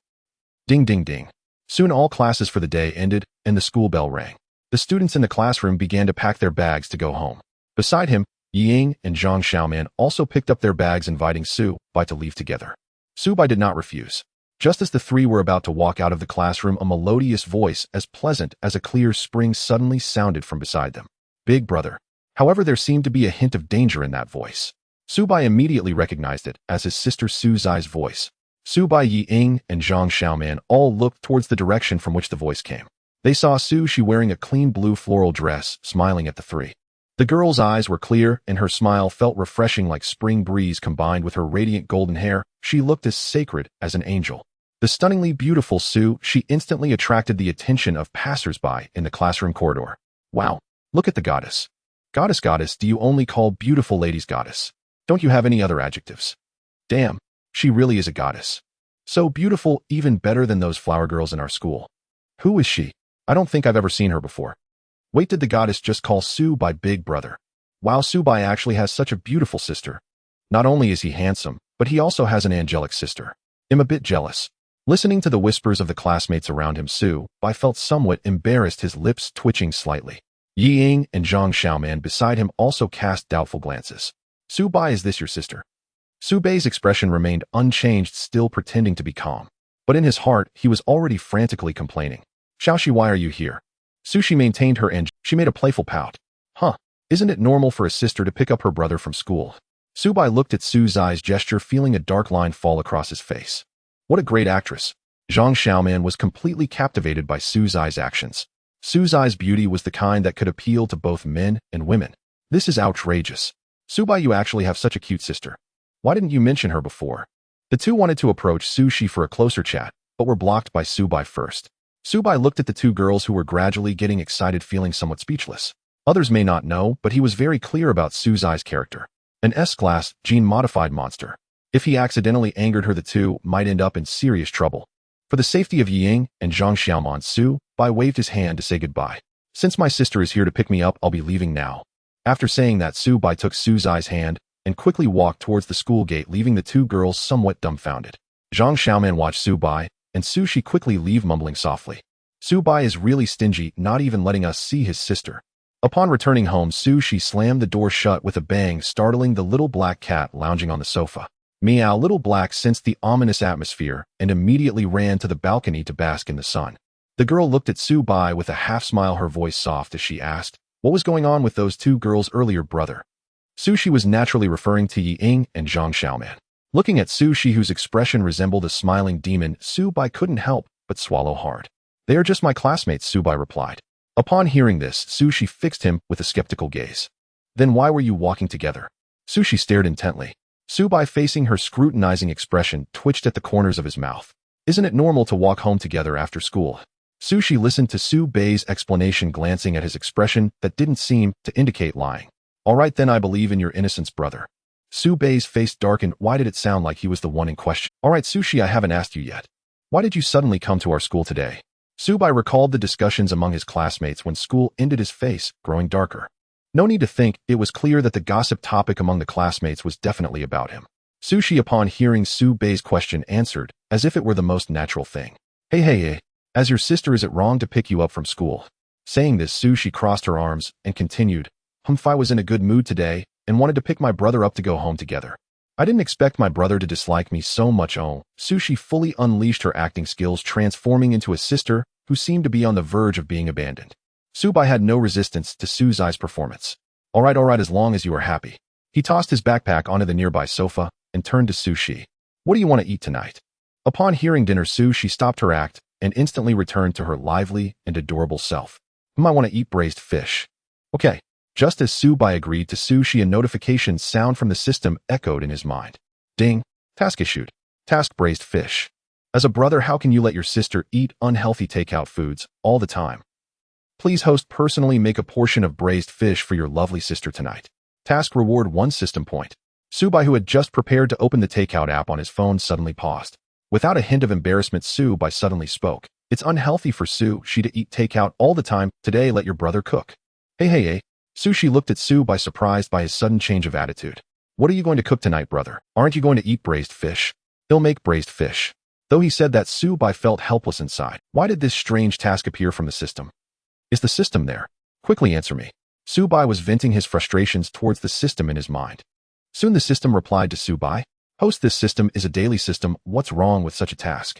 Ding ding ding. Soon all classes for the day ended and the school bell rang. The students in the classroom began to pack their bags to go home. Beside him, Ying and Zhang Xiaoman also picked up their bags, inviting Subai to leave together. Subai did not refuse. Just as the 3 were about to walk out of the classroom, a melodious voice as pleasant as a clear spring suddenly sounded from beside them. Big brother. However, there seemed to be a hint of danger in that voice. Subai immediately recognized it as his sister Suzai's voice. Subai, Ying, and Zhang Xiaoman all looked towards the direction from which the voice came. They saw She wearing a clean blue floral dress, smiling at the 3. The girl's eyes were clear, and her smile felt refreshing like spring breeze combined with her radiant golden hair. She looked as sacred as an angel. The stunningly beautiful she instantly attracted the attention of passers-by in the classroom corridor. Wow, look at the goddess. Goddess, do you only call beautiful ladies goddess? Don't you have any other adjectives? Damn, she really is a goddess. So beautiful, even better than those flower girls in our school. Who is she? I don't think I've ever seen her before. Wait, did the goddess just call Subai big brother? Wow, Subai actually has such a beautiful sister. Not only is he handsome, but he also has an angelic sister. I'm a bit jealous. Listening to the whispers of the classmates around him, Subai felt somewhat embarrassed, his lips twitching slightly. Ying and Zhang Xiaoman beside him also cast doubtful glances. Subai, is this your sister? Subai's expression remained unchanged, still pretending to be calm. But in his heart, he was already frantically complaining. Xiaoxi, why are you here? She maintained her and she made a playful pout. Huh, isn't it normal for a sister to pick up her brother from school? Subai looked at Suzai's gesture, feeling a dark line fall across his face. What a great actress. Zhang Xiaoman was completely captivated by Suzai's actions. Suzai's beauty was the kind that could appeal to both men and women. This is outrageous. Subai, you actually have such a cute sister. Why didn't you mention her before? The 2 wanted to approach She for a closer chat, but were blocked by Subai first. Subai looked at the 2 girls who were gradually getting excited, feeling somewhat speechless. Others may not know, but he was very clear about Suzai's character. An S-class, gene-modified monster. If he accidentally angered her, the 2 might end up in serious trouble. For the safety of Ying and Zhang Xiaoman, Subai waved his hand to say goodbye. Since my sister is here to pick me up, I'll be leaving now. After saying that, Subai took Suzai's hand and quickly walked towards the school gate, leaving the 2 girls somewhat dumbfounded. Zhang Xiaoman watched Subai and She quickly leave, mumbling softly. Subai is really stingy, not even letting us see his sister. Upon returning home, She slammed the door shut with a bang, startling the little black cat lounging on the sofa. Meow. Little Black sensed the ominous atmosphere and immediately ran to the balcony to bask in the sun. The girl looked at Subai with a half-smile, her voice soft as she asked, what was going on with those 2 girls earlier, brother? She was naturally referring to Ying and Zhang Xiaoman. Looking at She, whose expression resembled a smiling demon, Subai couldn't help but swallow hard. They are just my classmates, Subai replied. Upon hearing this, She fixed him with a skeptical gaze. Then why were you walking together? She stared intently. Subai, facing her scrutinizing expression, twitched at the corners of his mouth. Isn't it normal to walk home together after school? She listened to Subai's explanation, glancing at his expression that didn't seem to indicate lying. All right then, I believe in your innocence, brother. Su-bei's face darkened. Why did it sound like he was the one in question? Alright, Sushi, I haven't asked you yet. Why did you suddenly come to our school today? Su-bei recalled the discussions among his classmates when school ended, his face growing darker. No need to think, it was clear that the gossip topic among the classmates was definitely about him. Sushi, upon hearing Su-bei's question, answered, as if it were the most natural thing. Hey, as your sister, is it wrong to pick you up from school? Saying this, Sushi crossed her arms and continued, If I was in a good mood today and wanted to pick my brother up to go home together. I didn't expect my brother to dislike me so much. Oh, Sushi fully unleashed her acting skills, transforming into a sister who seemed to be on the verge of being abandoned. Su-bei had no resistance to Su-zai's performance. Alright, as long as you are happy. He tossed his backpack onto the nearby sofa and turned to Sushi. What do you want to eat tonight? Upon hearing dinner, Sushi stopped her act and instantly returned to her lively and adorable self. I want to eat braised fish. Okay. Just as Su-bei agreed to Sushi, a notification sound from the system echoed in his mind. Ding. Task issued. Task: braised fish. As a brother, how can you let your sister eat unhealthy takeout foods all the time? Please host personally make a portion of braised fish for your lovely sister tonight. Task: reward 1 system point. Su-bei, who had just prepared to open the takeout app on his phone, suddenly paused. Without a hint of embarrassment, Su-bei suddenly spoke. It's unhealthy for Sushi to eat takeout all the time. Today, let your brother cook. Hey. Sushi looked at Su-bei, surprised by his sudden change of attitude. What are you going to cook tonight, brother? Aren't you going to eat braised fish? He'll make braised fish. Though he said that, Su-bei felt helpless inside. Why did this strange task appear from the system? Is the system there? Quickly answer me. Su-bei was venting his frustrations towards the system in his mind. Soon the system replied to Su-bei. Host, this system is a daily system. What's wrong with such a task?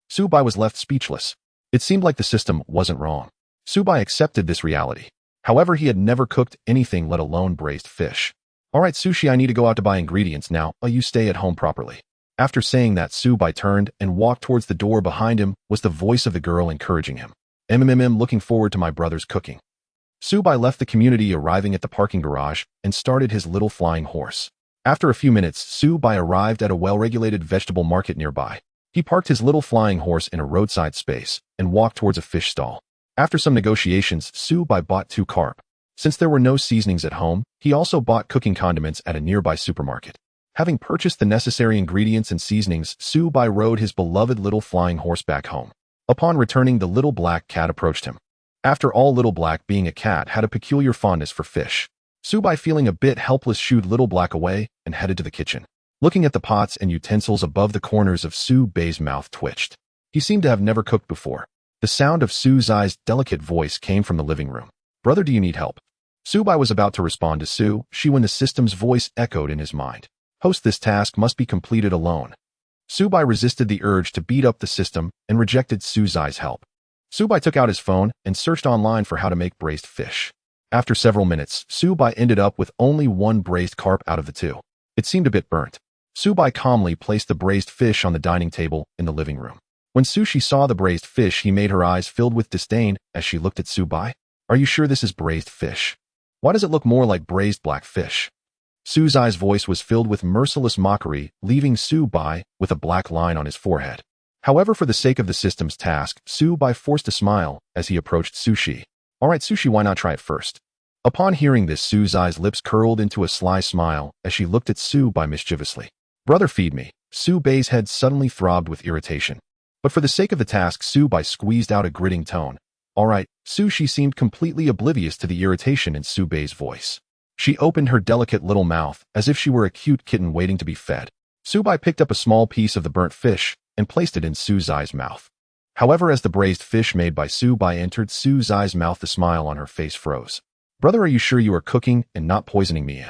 Su-bei was left speechless. It seemed like the system wasn't wrong. Su-bei accepted this reality. However, he had never cooked anything, let alone braised fish. Alright, Sushi, I need to go out to buy ingredients now. You stay at home properly. After saying that, Su-bei turned and walked towards the door. Behind him was the voice of the girl encouraging him. Looking forward to my brother's cooking. Su-bei left the community, arriving at the parking garage, and started his little flying horse. After a few minutes, Su-bei arrived at a well-regulated vegetable market nearby. He parked his little flying horse in a roadside space and walked towards a fish stall. After some negotiations, Su-bei bought 2 carp. Since there were no seasonings at home, he also bought cooking condiments at a nearby supermarket. Having purchased the necessary ingredients and seasonings, Su-bei rode his beloved little flying horse back home. Upon returning, the little black cat approached him. After all, little black, being a cat, had a peculiar fondness for fish. Su-bei, feeling a bit helpless, shooed little black away and headed to the kitchen. Looking at the pots and utensils above, the corners of Su-bei's mouth twitched. He seemed to have never cooked before. The sound of Su-zai's delicate voice came from the living room. Brother, do you need help? Su-bei was about to respond to Su-shi when the system's voice echoed in his mind. Host, this task must be completed alone. Su-bei resisted the urge to beat up the system and rejected Su-zai's help. Su-bei took out his phone and searched online for how to make braised fish. After several minutes, Su-bei ended up with only 1 braised carp out of the 2. It seemed a bit burnt. Su-bei calmly placed the braised fish on the dining table in the living room. When Sushi saw the braised fish, he made her eyes filled with disdain as she looked at Su-bei. Are you sure this is braised fish? Why does it look more like braised black fish? Su-zai's voice was filled with merciless mockery, leaving Su-bei with a black line on his forehead. However, for the sake of the system's task, Su-bei forced a smile as he approached Sushi. Alright, Sushi, why not try it first? Upon hearing this, Su-zai's lips curled into a sly smile as she looked at Su-bei mischievously. Brother, feed me. Su-bei's head suddenly throbbed with irritation. But for the sake of the task, Su-bei squeezed out a gritting tone. Alright, Sushi seemed completely oblivious to the irritation in Su-bei's voice. She opened her delicate little mouth as if she were a cute kitten waiting to be fed. Su-bei picked up a small piece of the burnt fish and placed it in Su-zai's mouth. However, as the braised fish made by Su-bei entered Su-zai's mouth, the smile on her face froze. Brother, are you sure you are cooking and not poisoning me?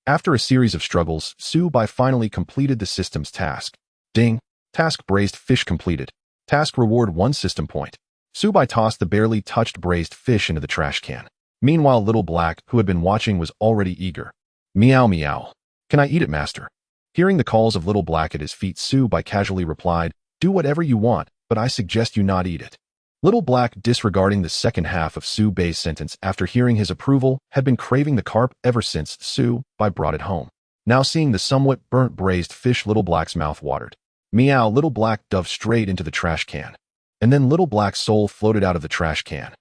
After a series of struggles, Su-bei finally completed the system's task. Ding. Task: braised fish completed. Task: reward 1 system point. Su-bei tossed the barely touched braised fish into the trash can. Meanwhile, little black, who had been watching, was already eager. Meow meow. Can I eat it, master? Hearing the calls of little black at his feet, Su-bei casually replied, do whatever you want, but I suggest you not eat it. Little black, disregarding the second half of Su-bei's sentence after hearing his approval, had been craving the carp ever since Su-bei brought it home. Now seeing the somewhat burnt braised fish, little black's mouth watered. Meow. Little black dove straight into the trash can. And then little black's soul floated out of the trash can.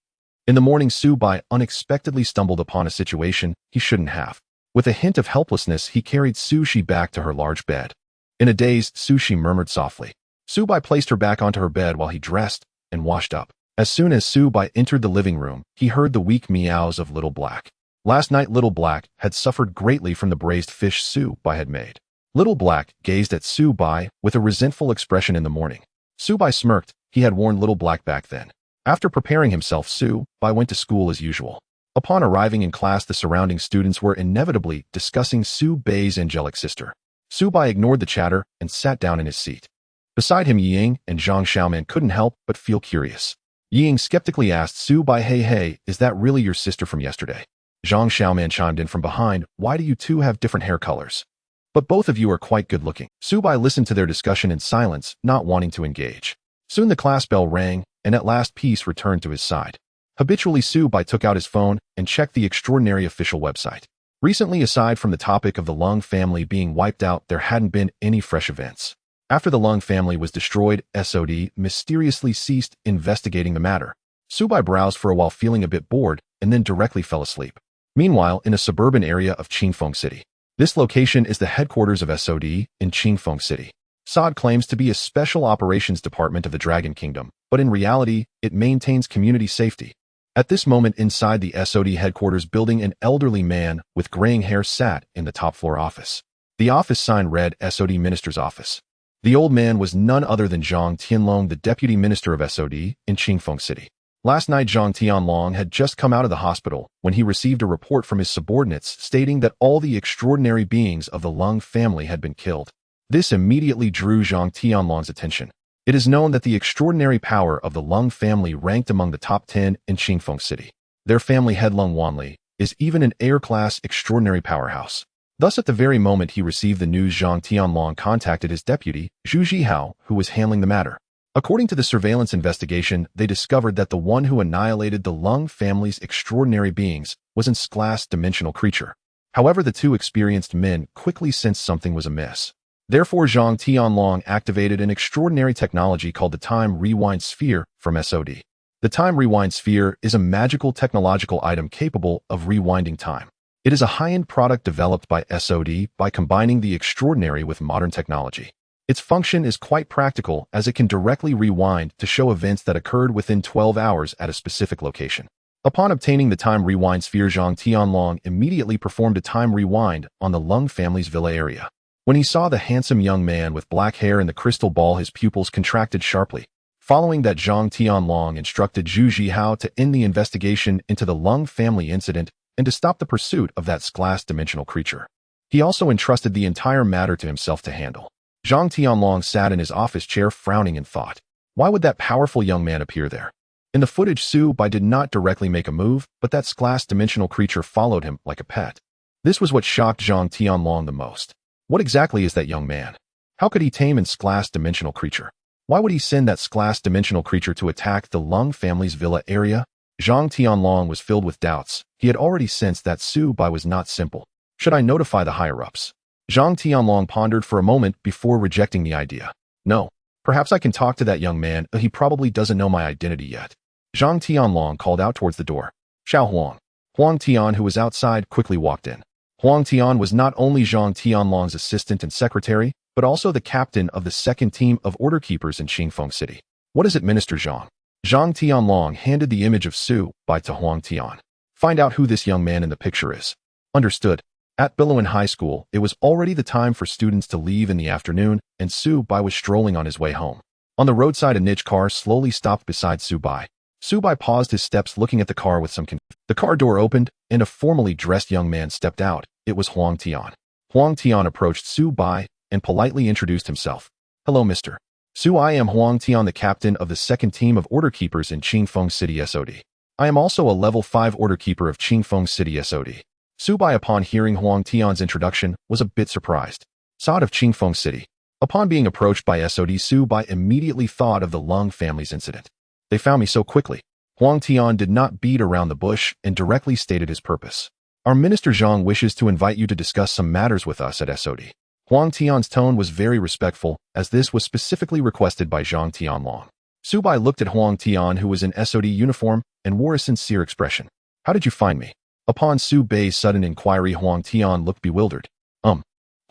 In the morning, Su-bei unexpectedly stumbled upon a situation he shouldn't have. With a hint of helplessness, he carried Sushi back to her large bed. In a daze, Sushi murmured softly. Subai placed her back onto her bed while he dressed and washed up. As soon as Subai entered the living room, he heard the weak meows of Little Black. Last night, Little Black had suffered greatly from the braised fish Subai had made. Little Black gazed at Subai with a resentful expression in the morning. Subai smirked. He had warned Little Black back then. After preparing himself, Subai went to school as usual. Upon arriving in class, the surrounding students were inevitably discussing Subai's angelic sister. Subai ignored the chatter and sat down in his seat. Beside him, Ying and Zhang Xiaoman couldn't help but feel curious. Ying skeptically asked Subai, Hey, is that really your sister from yesterday? Zhang Xiaoman chimed in from behind, Why do you two have different hair colors? But both of you are quite good looking. Subai listened to their discussion in silence, not wanting to engage. Soon the class bell rang, and at last peace returned to his side. Habitually, Subai took out his phone and checked the extraordinary official website. Recently, aside from the topic of the Lung family being wiped out, there hadn't been any fresh events. After the Lung family was destroyed, SOD mysteriously ceased investigating the matter. Subai browsed for a while, feeling a bit bored, and then directly fell asleep. Meanwhile, in a suburban area of Qingfeng City. This location is the headquarters of SOD in Qingfeng City. SOD claims to be a special operations department of the Dragon Kingdom, but in reality, it maintains community safety. At this moment, inside the SOD headquarters building, an elderly man with graying hair sat in the top floor office. The office sign read SOD Minister's Office. The old man was none other than Zhang Tianlong, the deputy minister of SOD in Qingfeng City. Last night, Zhang Tianlong had just come out of the hospital when he received a report from his subordinates stating that all the extraordinary beings of the Lung family had been killed. This immediately drew Zhang Tianlong's attention. It is known that the extraordinary power of the Lung family ranked among the top 10 in Qingfeng City. Their family head Lung Wanli is even an air-class extraordinary powerhouse. Thus, at the very moment he received the news, Zhang Tianlong contacted his deputy, Zhu Zhihao, who was handling the matter. According to the surveillance investigation, they discovered that the one who annihilated the Lung family's extraordinary beings was an S-class dimensional creature. However, the two experienced men quickly sensed something was amiss. Therefore, Zhang Tianlong activated an extraordinary technology called the Time Rewind Sphere from SOD. The Time Rewind Sphere is a magical technological item capable of rewinding time. It is a high-end product developed by SOD by combining the extraordinary with modern technology. Its function is quite practical, as it can directly rewind to show events that occurred within 12 hours at a specific location. Upon obtaining the Time Rewind Sphere, Zhang Tianlong immediately performed a time rewind on the Lung family's villa area. When he saw the handsome young man with black hair and the crystal ball, his pupils contracted sharply. Following that, Zhang Tianlong instructed Zhu Zhihao to end the investigation into the Lung family incident and to stop the pursuit of that S-class dimensional creature. He also entrusted the entire matter to himself to handle. Zhang Tianlong sat in his office chair, frowning in thought. Why would that powerful young man appear there? In the footage, Subai did not directly make a move, but that S-class dimensional creature followed him like a pet. This was what shocked Zhang Tianlong the most. What exactly is that young man? How could he tame an S-class dimensional creature? Why would he send that S-class dimensional creature to attack the Lung family's villa area? Zhang Tianlong was filled with doubts. He had already sensed that Subai was not simple. Should I notify the higher-ups? Zhang Tianlong pondered for a moment before rejecting the idea. No. Perhaps I can talk to that young man. He probably doesn't know my identity yet. Zhang Tianlong called out towards the door. Xiao Huang. Huang Tian, who was outside, quickly walked in. Huang Tian was not only Zhang Tianlong's assistant and secretary, but also the captain of the second team of order keepers in Qingfeng City. What is it, Minister Zhang? Zhang Tianlong handed the image of Subai to Huang Tian. Find out who this young man in the picture is. Understood. At Biluan High School, it was already the time for students to leave in the afternoon, and Subai was strolling on his way home. On the roadside, a niche car slowly stopped beside Subai. Subai paused his steps, looking at the car with some confusion. The car door opened, and a formally dressed young man stepped out. It was Huang Tian. Huang Tian approached Subai and politely introduced himself. Hello, Mr. Su. I am Huang Tian, the captain of the second team of order keepers in Qingfeng City SOD. I am also a level 5 order keeper of Qingfeng City SOD. Subai, upon hearing Huang Tian's introduction, was a bit surprised. Sod of Qingfeng City. Upon being approached by SOD, Subai immediately thought of the Lung family's incident. They found me so quickly. Huang Tian did not beat around the bush and directly stated his purpose. Our Minister Zhang wishes to invite you to discuss some matters with us at SOD. Huang Tian's tone was very respectful, as this was specifically requested by Zhang Tianlong. Subai looked at Huang Tian, who was in SOD uniform and wore a sincere expression. How did you find me? Upon Su Bei's sudden inquiry, Huang Tian looked bewildered.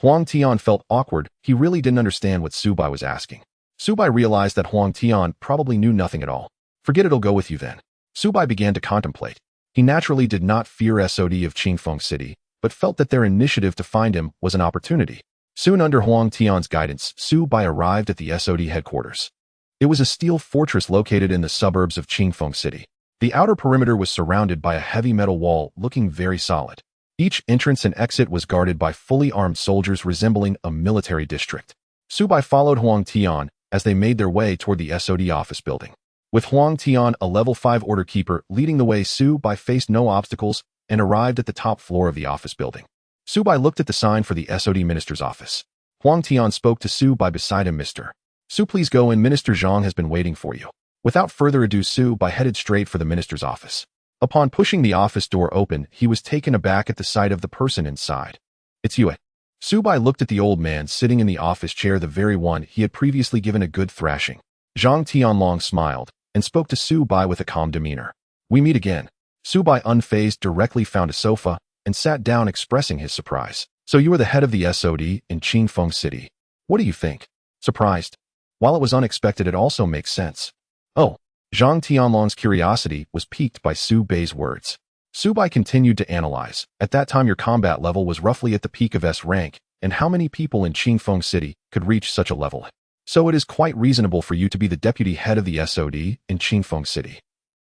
Huang Tian felt awkward. He really didn't understand what Su Bai was asking. Su Bai realized that Huang Tian probably knew nothing at all. Forget it'll go with you then. Su Bai began to contemplate. He naturally did not fear SOD of Qingfeng City, but felt that their initiative to find him was an opportunity. Soon under Huang Tian's guidance, Su Bai arrived at the SOD headquarters. It was a steel fortress located in the suburbs of Qingfeng City. The outer perimeter was surrounded by a heavy metal wall looking very solid. Each entrance and exit was guarded by fully armed soldiers resembling a military district. Su Bai followed Huang Tian as they made their way toward the SOD office building. With Huang Tian, a level 5 order keeper, leading the way, Su Bai faced no obstacles and arrived at the top floor of the office building. Su Bai looked at the sign for the SOD minister's office. Huang Tian spoke to Su Bai beside him. Mr. Su, please go in. Minister Zhang has been waiting for you. Without further ado, Su Bai headed straight for the minister's office. Upon pushing the office door open, he was taken aback at the sight of the person inside. It's you. Su Bai looked at the old man sitting in the office chair, the very one he had previously given a good thrashing. Zhang Tianlong smiled and spoke to Su Bai with a calm demeanor. We meet again. Su Bai, unfazed, directly found a sofa and sat down, expressing his surprise. So you are the head of the SOD in Qingfeng City. What do you think? Surprised? While it was unexpected, it also makes sense. Oh. Zhang Tianlong's curiosity was piqued by Su Bei's words. Su Bai continued to analyze. At that time, your combat level was roughly at the peak of S rank, and how many people in Qingfeng City could reach such a level? So it is quite reasonable for you to be the deputy head of the SOD in Qingfeng City.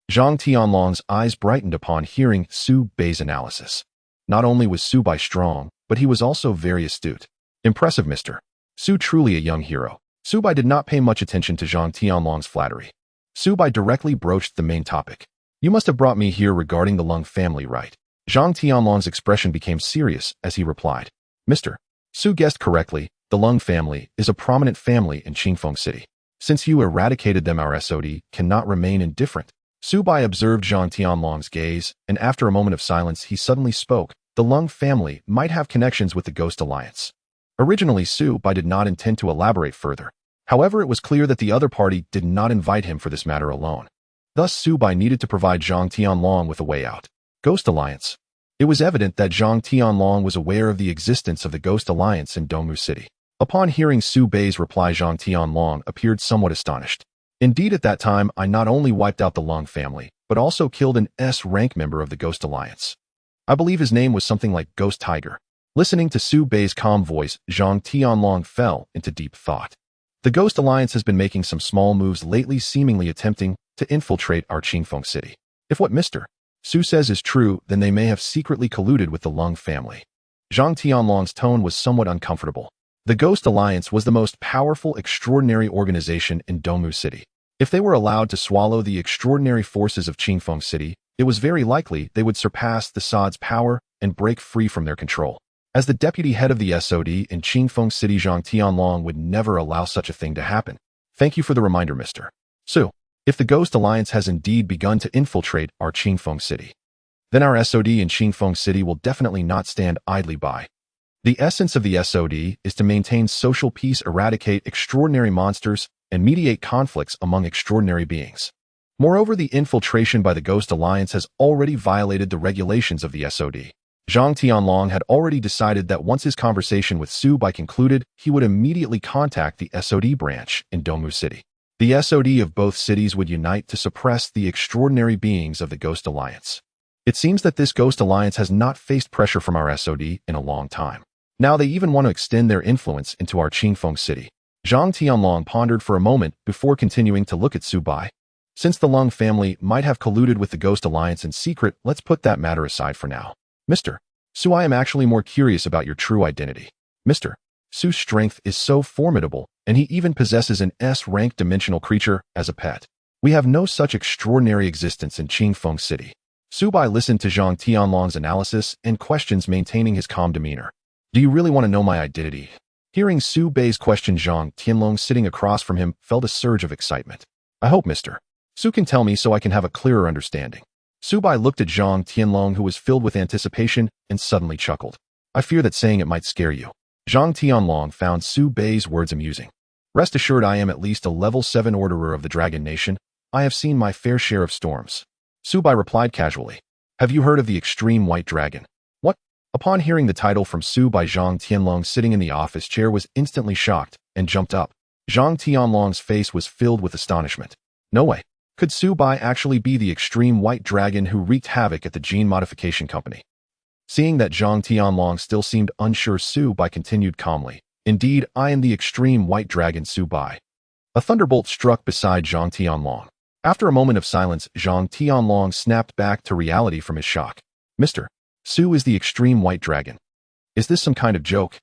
Zhang Tianlong's eyes brightened upon hearing Su Bei's analysis. Not only was Su Bai strong, but he was also very astute. Impressive, Mr. Su, truly a young hero. Su Bai did not pay much attention to Zhang Tianlong's flattery. Su Bai directly broached the main topic. You must have brought me here regarding the Lung family, right? Zhang Tianlong's expression became serious as he replied. Mr. Su guessed correctly. The Lung family is a prominent family in Qingfeng City. Since you eradicated them, our SOD cannot remain indifferent. Su Bai observed Zhang Tianlong's gaze, and after a moment of silence, he suddenly spoke. The Lung family might have connections with the Ghost Alliance. Originally, Su Bai did not intend to elaborate further. However, it was clear that the other party did not invite him for this matter alone. Thus, Su Bai needed to provide Zhang Tianlong with a way out. Ghost Alliance. It was evident that Zhang Tianlong was aware of the existence of the Ghost Alliance in Dongmu City. Upon hearing Su Bei's reply, Zhang Tianlong appeared somewhat astonished. Indeed, at that time, I not only wiped out the Lung family, but also killed an S-rank member of the Ghost Alliance. I believe his name was something like Ghost Tiger. Listening to Su Bei's calm voice, Zhang Tianlong fell into deep thought. The Ghost Alliance has been making some small moves lately, seemingly attempting to infiltrate our Qingfeng City. If what Mr. Su says is true, then they may have secretly colluded with the Lung family. Zhang Tianlong's tone was somewhat uncomfortable. The Ghost Alliance was the most powerful, extraordinary organization in Dongmu City. If they were allowed to swallow the extraordinary forces of Qingfeng City, it was very likely they would surpass the SOD's power and break free from their control. As the deputy head of the SOD in Qingfeng City, Zhang Tianlong would never allow such a thing to happen. Thank you for the reminder, Mr. Su. If the Ghost Alliance has indeed begun to infiltrate our Qingfeng City, then our SOD in Qingfeng City will definitely not stand idly by. The essence of the SOD is to maintain social peace, eradicate extraordinary monsters, and mediate conflicts among extraordinary beings. Moreover, the infiltration by the Ghost Alliance has already violated the regulations of the SOD. Zhang Tianlong had already decided that once his conversation with Su Bai concluded, he would immediately contact the SOD branch in Dongmu City. The SOD of both cities would unite to suppress the extraordinary beings of the Ghost Alliance. It seems that this Ghost Alliance has not faced pressure from our SOD in a long time. Now they even want to extend their influence into our Qingfeng City. Zhang Tianlong pondered for a moment before continuing to look at Su Bai. Since the Lung family might have colluded with the Ghost Alliance in secret, let's put that matter aside for now. Mr. Su, I am actually more curious about your true identity. Mr. Su's strength is so formidable, and he even possesses an S-rank dimensional creature as a pet. We have no such extraordinary existence in Qingfeng City. Su Bai listened to Zhang Tianlong's analysis and questions, maintaining his calm demeanor. Do you really want to know my identity? Hearing Su Bei's question, Zhang Tianlong sitting across from him felt a surge of excitement. I hope Mr. Su can tell me so I can have a clearer understanding. Su Bai looked at Zhang Tianlong, who was filled with anticipation, and suddenly chuckled. I fear that saying it might scare you. Zhang Tianlong found Su Bei's words amusing. Rest assured, I am at least a level 7 orderer of the Dragon Nation. I have seen my fair share of storms. Su Bai replied casually. Have you heard of the extreme white dragon? What? Upon hearing the title from Su Bai, Zhang Tianlong sitting in the office chair was instantly shocked and jumped up. Zhang Tianlong's face was filled with astonishment. No way. Could Su Bai actually be the extreme white dragon who wreaked havoc at the gene modification company? Seeing that Zhang Tianlong still seemed unsure, Su Bai continued calmly. Indeed, I am the extreme white dragon Su Bai. A thunderbolt struck beside Zhang Tianlong. After a moment of silence, Zhang Tianlong snapped back to reality from his shock. Mr. Su is the extreme white dragon. Is this some kind of joke?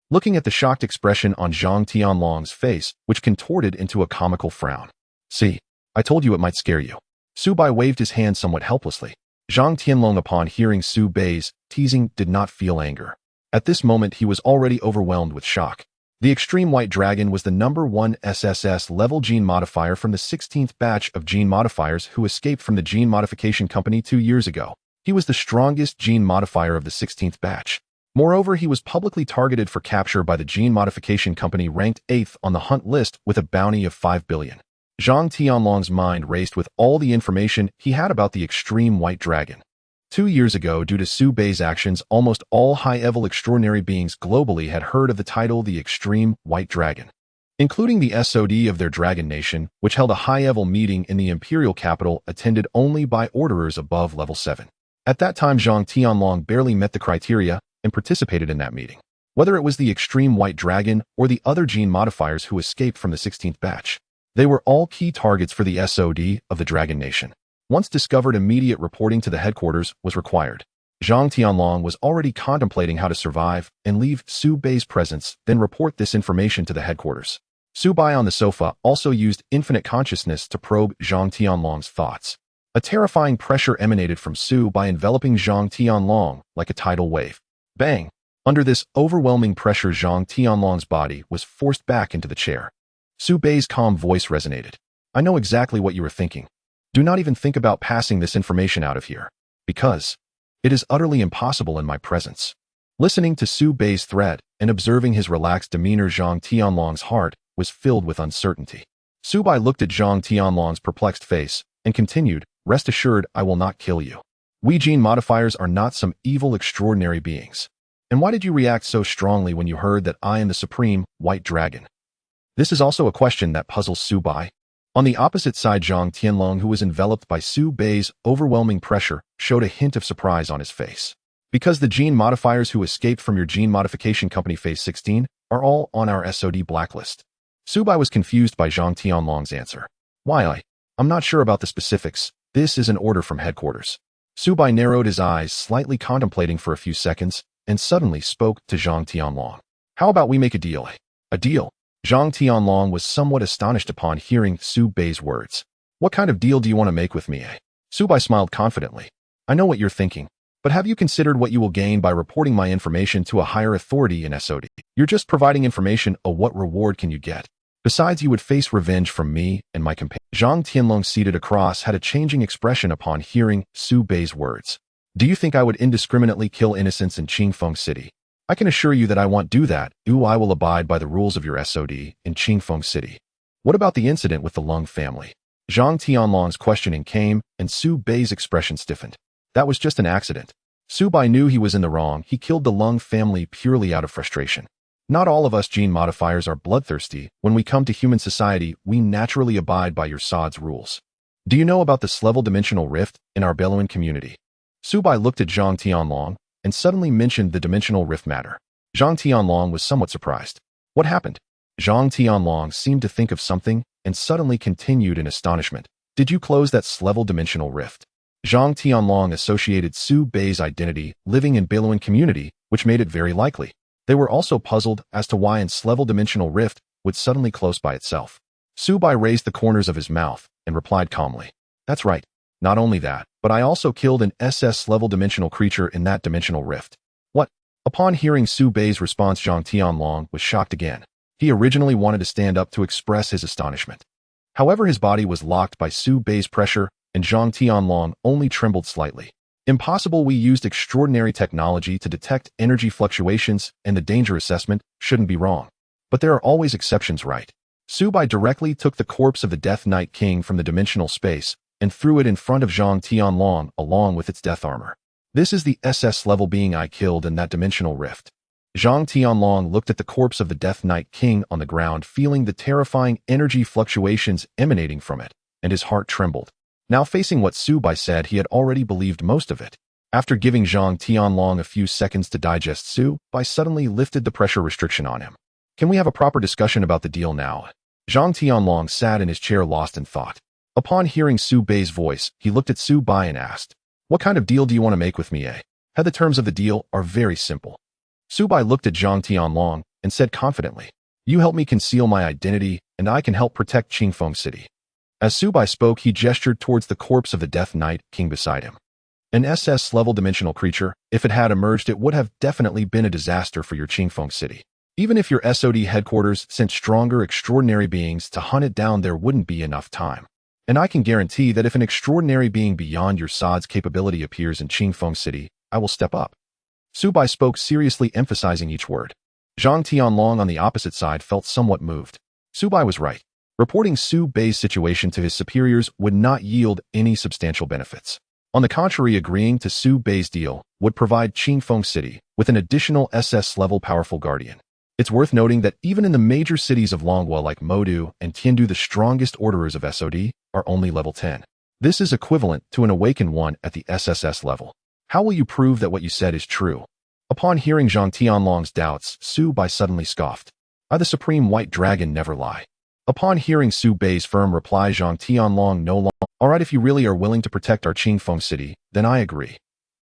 Looking at the shocked expression on Zhang Tianlong's face, which contorted into a comical frown. See, I told you it might scare you. Su Bai waved his hand somewhat helplessly. Zhang Tianlong, upon hearing Su Bai's teasing, did not feel anger. At this moment, he was already overwhelmed with shock. The extreme white dragon was the #1 SSS level gene modifier from the 16th batch of gene modifiers who escaped from the gene modification company 2 years ago. He was the strongest gene modifier of the 16th batch. Moreover, he was publicly targeted for capture by the gene modification company, ranked 8th on the hunt list with a bounty of 5 billion. Zhang Tianlong's mind raced with all the information he had about the extreme white dragon. 2 years ago, due to Su Bai's actions, almost all high-level extraordinary beings globally had heard of the title the Extreme White Dragon, including the SOD of their Dragon Nation, which held a high-level meeting in the imperial capital attended only by orderers above level 7. At that time, Zhang Tianlong barely met the criteria and participated in that meeting. Whether it was the Extreme White Dragon or the other gene modifiers who escaped from the 16th batch, they were all key targets for the SOD of the Dragon Nation. Once discovered, immediate reporting to the headquarters was required. Zhang Tianlong was already contemplating how to survive and leave Su Bai's presence, then report this information to the headquarters. Su Bai on the sofa also used infinite consciousness to probe Zhang Tianlong's thoughts. A terrifying pressure emanated from Su Bai, enveloping Zhang Tianlong like a tidal wave. Bang! Under this overwhelming pressure, Zhang Tianlong's body was forced back into the chair. Su Bai's calm voice resonated. I know exactly what you were thinking. Do not even think about passing this information out of here, because it is utterly impossible in my presence. Listening to Su Bai's threat and observing his relaxed demeanor, Zhang Tianlong's heart was filled with uncertainty. Su Bai looked at Zhang Tianlong's perplexed face and continued, rest assured, I will not kill you. We gene modifiers are not some evil extraordinary beings. And why did you react so strongly when you heard that I am the supreme white dragon? This is also a question that puzzles Su Bai. On the opposite side, Zhang Tianlong, who was enveloped by Su Bai's overwhelming pressure, showed a hint of surprise on his face. Because the gene modifiers who escaped from your gene modification company phase 16 are all on our SOD blacklist. Su Bai was confused by Zhang Tianlong's answer. Why? I'm not sure about the specifics. This is an order from headquarters. Su Bai narrowed his eyes, slightly contemplating for a few seconds, and suddenly spoke to Zhang Tianlong. How about we make a deal? A deal? Zhang Tianlong was somewhat astonished upon hearing Su Bai's words. What kind of deal do you want to make with me? Su Bai smiled confidently. I know what you're thinking, but have you considered what you will gain by reporting my information to a higher authority in SOD? You're just providing information. What reward can you get? Besides, you would face revenge from me and my companion. Zhang Tianlong, seated across, had a changing expression upon hearing Su Bai's words. Do you think I would indiscriminately kill innocents in Qingfeng City? I can assure you that I won't do that. I will abide by the rules of your SOD in Qingfeng City. What about the incident with the Lung family? Zhang Tianlong's questioning came, and Su Bai's expression stiffened. That was just an accident. Su Bai knew he was in the wrong. He killed the Lung family purely out of frustration. Not all of us gene modifiers are bloodthirsty. When we come to human society, we naturally abide by your SOD's rules. Do you know about the level dimensional rift in our Beloan community? Su Bai looked at Zhang Tianlong and suddenly mentioned the dimensional rift matter. Zhang Tianlong was somewhat surprised. What happened? Zhang Tianlong seemed to think of something and suddenly continued in astonishment. Did you close that level dimensional rift? Zhang Tianlong associated Su Bai's identity living in Beloan community, which made it very likely. They were also puzzled as to why an level dimensional rift would suddenly close by itself. Su Bai raised the corners of his mouth and replied calmly. That's right. Not only that, but I also killed an SS level dimensional creature in that dimensional rift. What? Upon hearing Su Bai's response, Zhang Tianlong was shocked again. He originally wanted to stand up to express his astonishment. However, his body was locked by Su Bai's pressure, and Zhang Tianlong only trembled slightly. Impossible. We used extraordinary technology to detect energy fluctuations, and the danger assessment shouldn't be wrong. But there are always exceptions, right? Su Bai directly took the corpse of the Death Knight King from the dimensional space and threw it in front of Zhang Tianlong along with its death armor. This is the SS-level being I killed in that dimensional rift. Zhang Tianlong looked at the corpse of the Death Knight King on the ground, feeling the terrifying energy fluctuations emanating from it, and his heart trembled. Now facing what Su Bai said, he had already believed most of it. After giving Zhang Tianlong a few seconds to digest, Su Bai suddenly lifted the pressure restriction on him. Can we have a proper discussion about the deal now? Zhang Tianlong sat in his chair lost in thought. Upon hearing Su Bai's voice, he looked at Su Bai and asked, "What kind of deal do you want to make with me, eh?" The terms of the deal are very simple. Su Bai looked at Zhang Tianlong and said confidently, "You help me conceal my identity, and I can help protect Qingfeng City." As Su Bai spoke, he gestured towards the corpse of the Death Knight King beside him. An SS-level dimensional creature, if it had emerged, it would have definitely been a disaster for your Qingfeng City. Even if your SOD headquarters sent stronger extraordinary beings to hunt it down, there wouldn't be enough time. And I can guarantee that if an extraordinary being beyond your SOD's capability appears in Qingfeng City, I will step up. Su Bai spoke seriously, emphasizing each word. Zhang Tianlong on the opposite side felt somewhat moved. Su Bai was right. Reporting Su Bai's situation to his superiors would not yield any substantial benefits. On the contrary, agreeing to Su Bai's deal would provide Qingfeng City with an additional SS-level powerful guardian. It's worth noting that even in the major cities of Longhua like Modu and Tiandu, the strongest orderers of SOD are only level 10. This is equivalent to an awakened one at the SSS level. How will you prove that what you said is true? Upon hearing Zhang Tianlong's doubts, Su Bai suddenly scoffed. I, the Supreme White Dragon, never lie. Upon hearing Su Bai's firm reply, Zhang Tianlong no longer, "Alright, if you really are willing to protect our Qingfeng City, then I agree.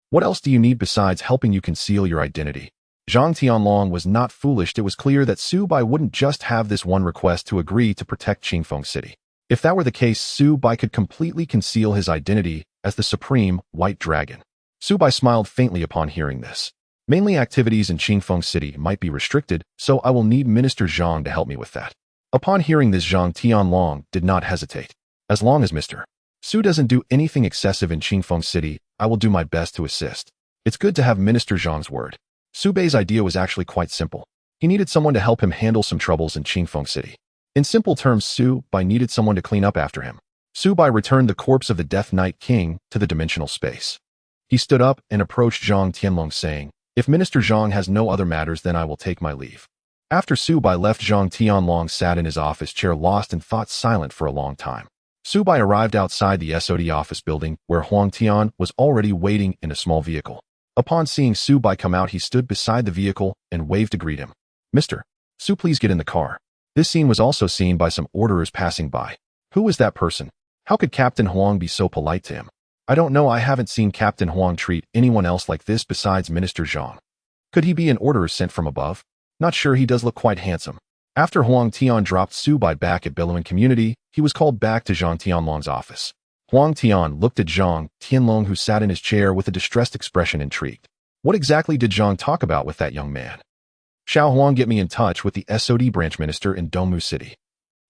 What else do you need besides helping you conceal your identity?" Zhang Tianlong was not foolish. It was clear that Su Bai wouldn't just have this one request to agree to protect Qingfeng City. If that were the case, Su Bai could completely conceal his identity as the Supreme White Dragon. Su Bai smiled faintly upon hearing this. Mainly activities in Qingfeng City might be restricted, so I will need Minister Zhang to help me with that. Upon hearing this, Zhang Tianlong did not hesitate. As long as Mr. Su doesn't do anything excessive in Qingfeng City, I will do my best to assist. It's good to have Minister Zhang's word. Su Bai's idea was actually quite simple. He needed someone to help him handle some troubles in Qingfeng City. In simple terms, Su Bai needed someone to clean up after him. Su Bai returned the corpse of the Death Knight King to the dimensional space. He stood up and approached Zhang Tianlong, saying, "If Minister Zhang has no other matters, then I will take my leave." After Su Bai left, Zhang Tianlong sat in his office chair lost in thought, silent for a long time. Su Bai arrived outside the SOD office building, where Huang Tian was already waiting in a small vehicle. Upon seeing Su Bai come out, he stood beside the vehicle and waved to greet him. "Mr. Su, please get in the car." This scene was also seen by some orderers passing by. Who was that person? How could Captain Huang be so polite to him? I don't know, I haven't seen Captain Huang treat anyone else like this besides Minister Zhang. Could he be an orderer sent from above? Not sure, he does look quite handsome. After Huang Tian dropped Su Bai back at Billowing Community, he was called back to Zhang Tianlong's office. Huang Tian looked at Zhang Tianlong, who sat in his chair with a distressed expression, intrigued. What exactly did Zhang talk about with that young man? Shall Huang get me in touch with the SOD branch minister in Dongmu City?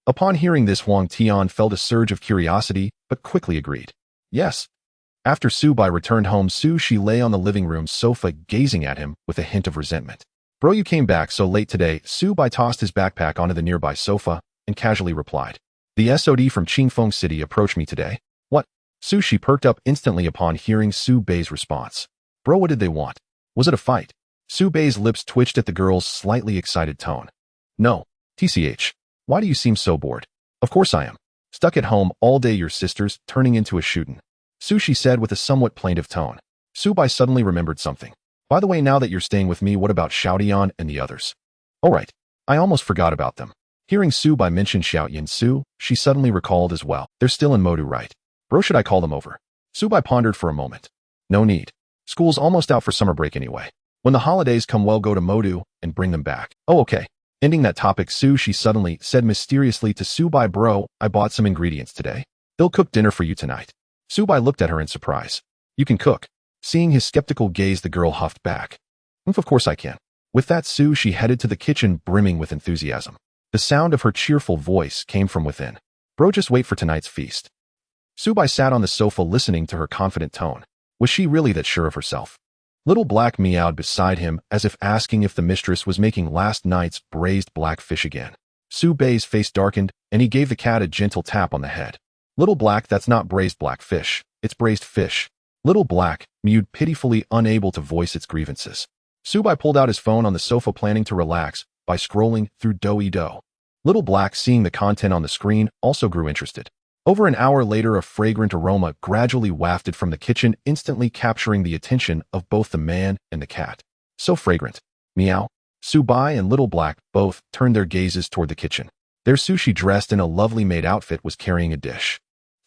Upon hearing this, Huang Tian felt a surge of curiosity, but quickly agreed. Yes. After Su Bai returned home, she lay on the living room sofa gazing at him with a hint of resentment. Bro, you came back so late today. Su Bai tossed his backpack onto the nearby sofa and casually replied. The SOD from Qingfeng City approached me today. What? She perked up instantly upon hearing Su Bai's response. Bro, what did they want? Was it a fight? Su Bai's lips twitched at the girl's slightly excited tone. No. TCH. Why do you seem so bored? Of course I am. Stuck at home all day, your sister's turning into a shootin'. She said with a somewhat plaintive tone. Su Bai suddenly remembered something. By the way, now that you're staying with me, what about Xiaotian and the others? Oh right, I almost forgot about them. Hearing Su Bai mention Xiaotian, she suddenly recalled as well. They're still in Modu, right? Bro, should I call them over? Su Bai pondered for a moment. No need. School's almost out for summer break anyway. When the holidays come, well, go to Modu and bring them back. Oh, okay. Ending that topic, she suddenly said mysteriously to Su Bai, bro, I bought some ingredients today. They'll cook dinner for you tonight. Su Bai looked at her in surprise. You can cook. Seeing his skeptical gaze, the girl huffed back. Of course I can. With that, she headed to the kitchen brimming with enthusiasm. The sound of her cheerful voice came from within. Bro, just wait for tonight's feast. Su Bai sat on the sofa listening to her confident tone. Was she really that sure of herself? Little Black meowed beside him as if asking if the mistress was making last night's braised black fish again. Su Bai's face darkened, and he gave the cat a gentle tap on the head. Little Black, that's not braised black fish. It's braised fish. Little Black mewed pitifully, unable to voice its grievances. Subai pulled out his phone on the sofa, planning to relax by scrolling through Do-e-Do. Little Black, seeing the content on the screen, also grew interested. Over an hour later, a fragrant aroma gradually wafted from the kitchen, instantly capturing the attention of both the man and the cat. So fragrant. Meow. Subai and Little Black both turned their gazes toward the kitchen. Their Sushi, dressed in a lovely maid outfit, was carrying a dish.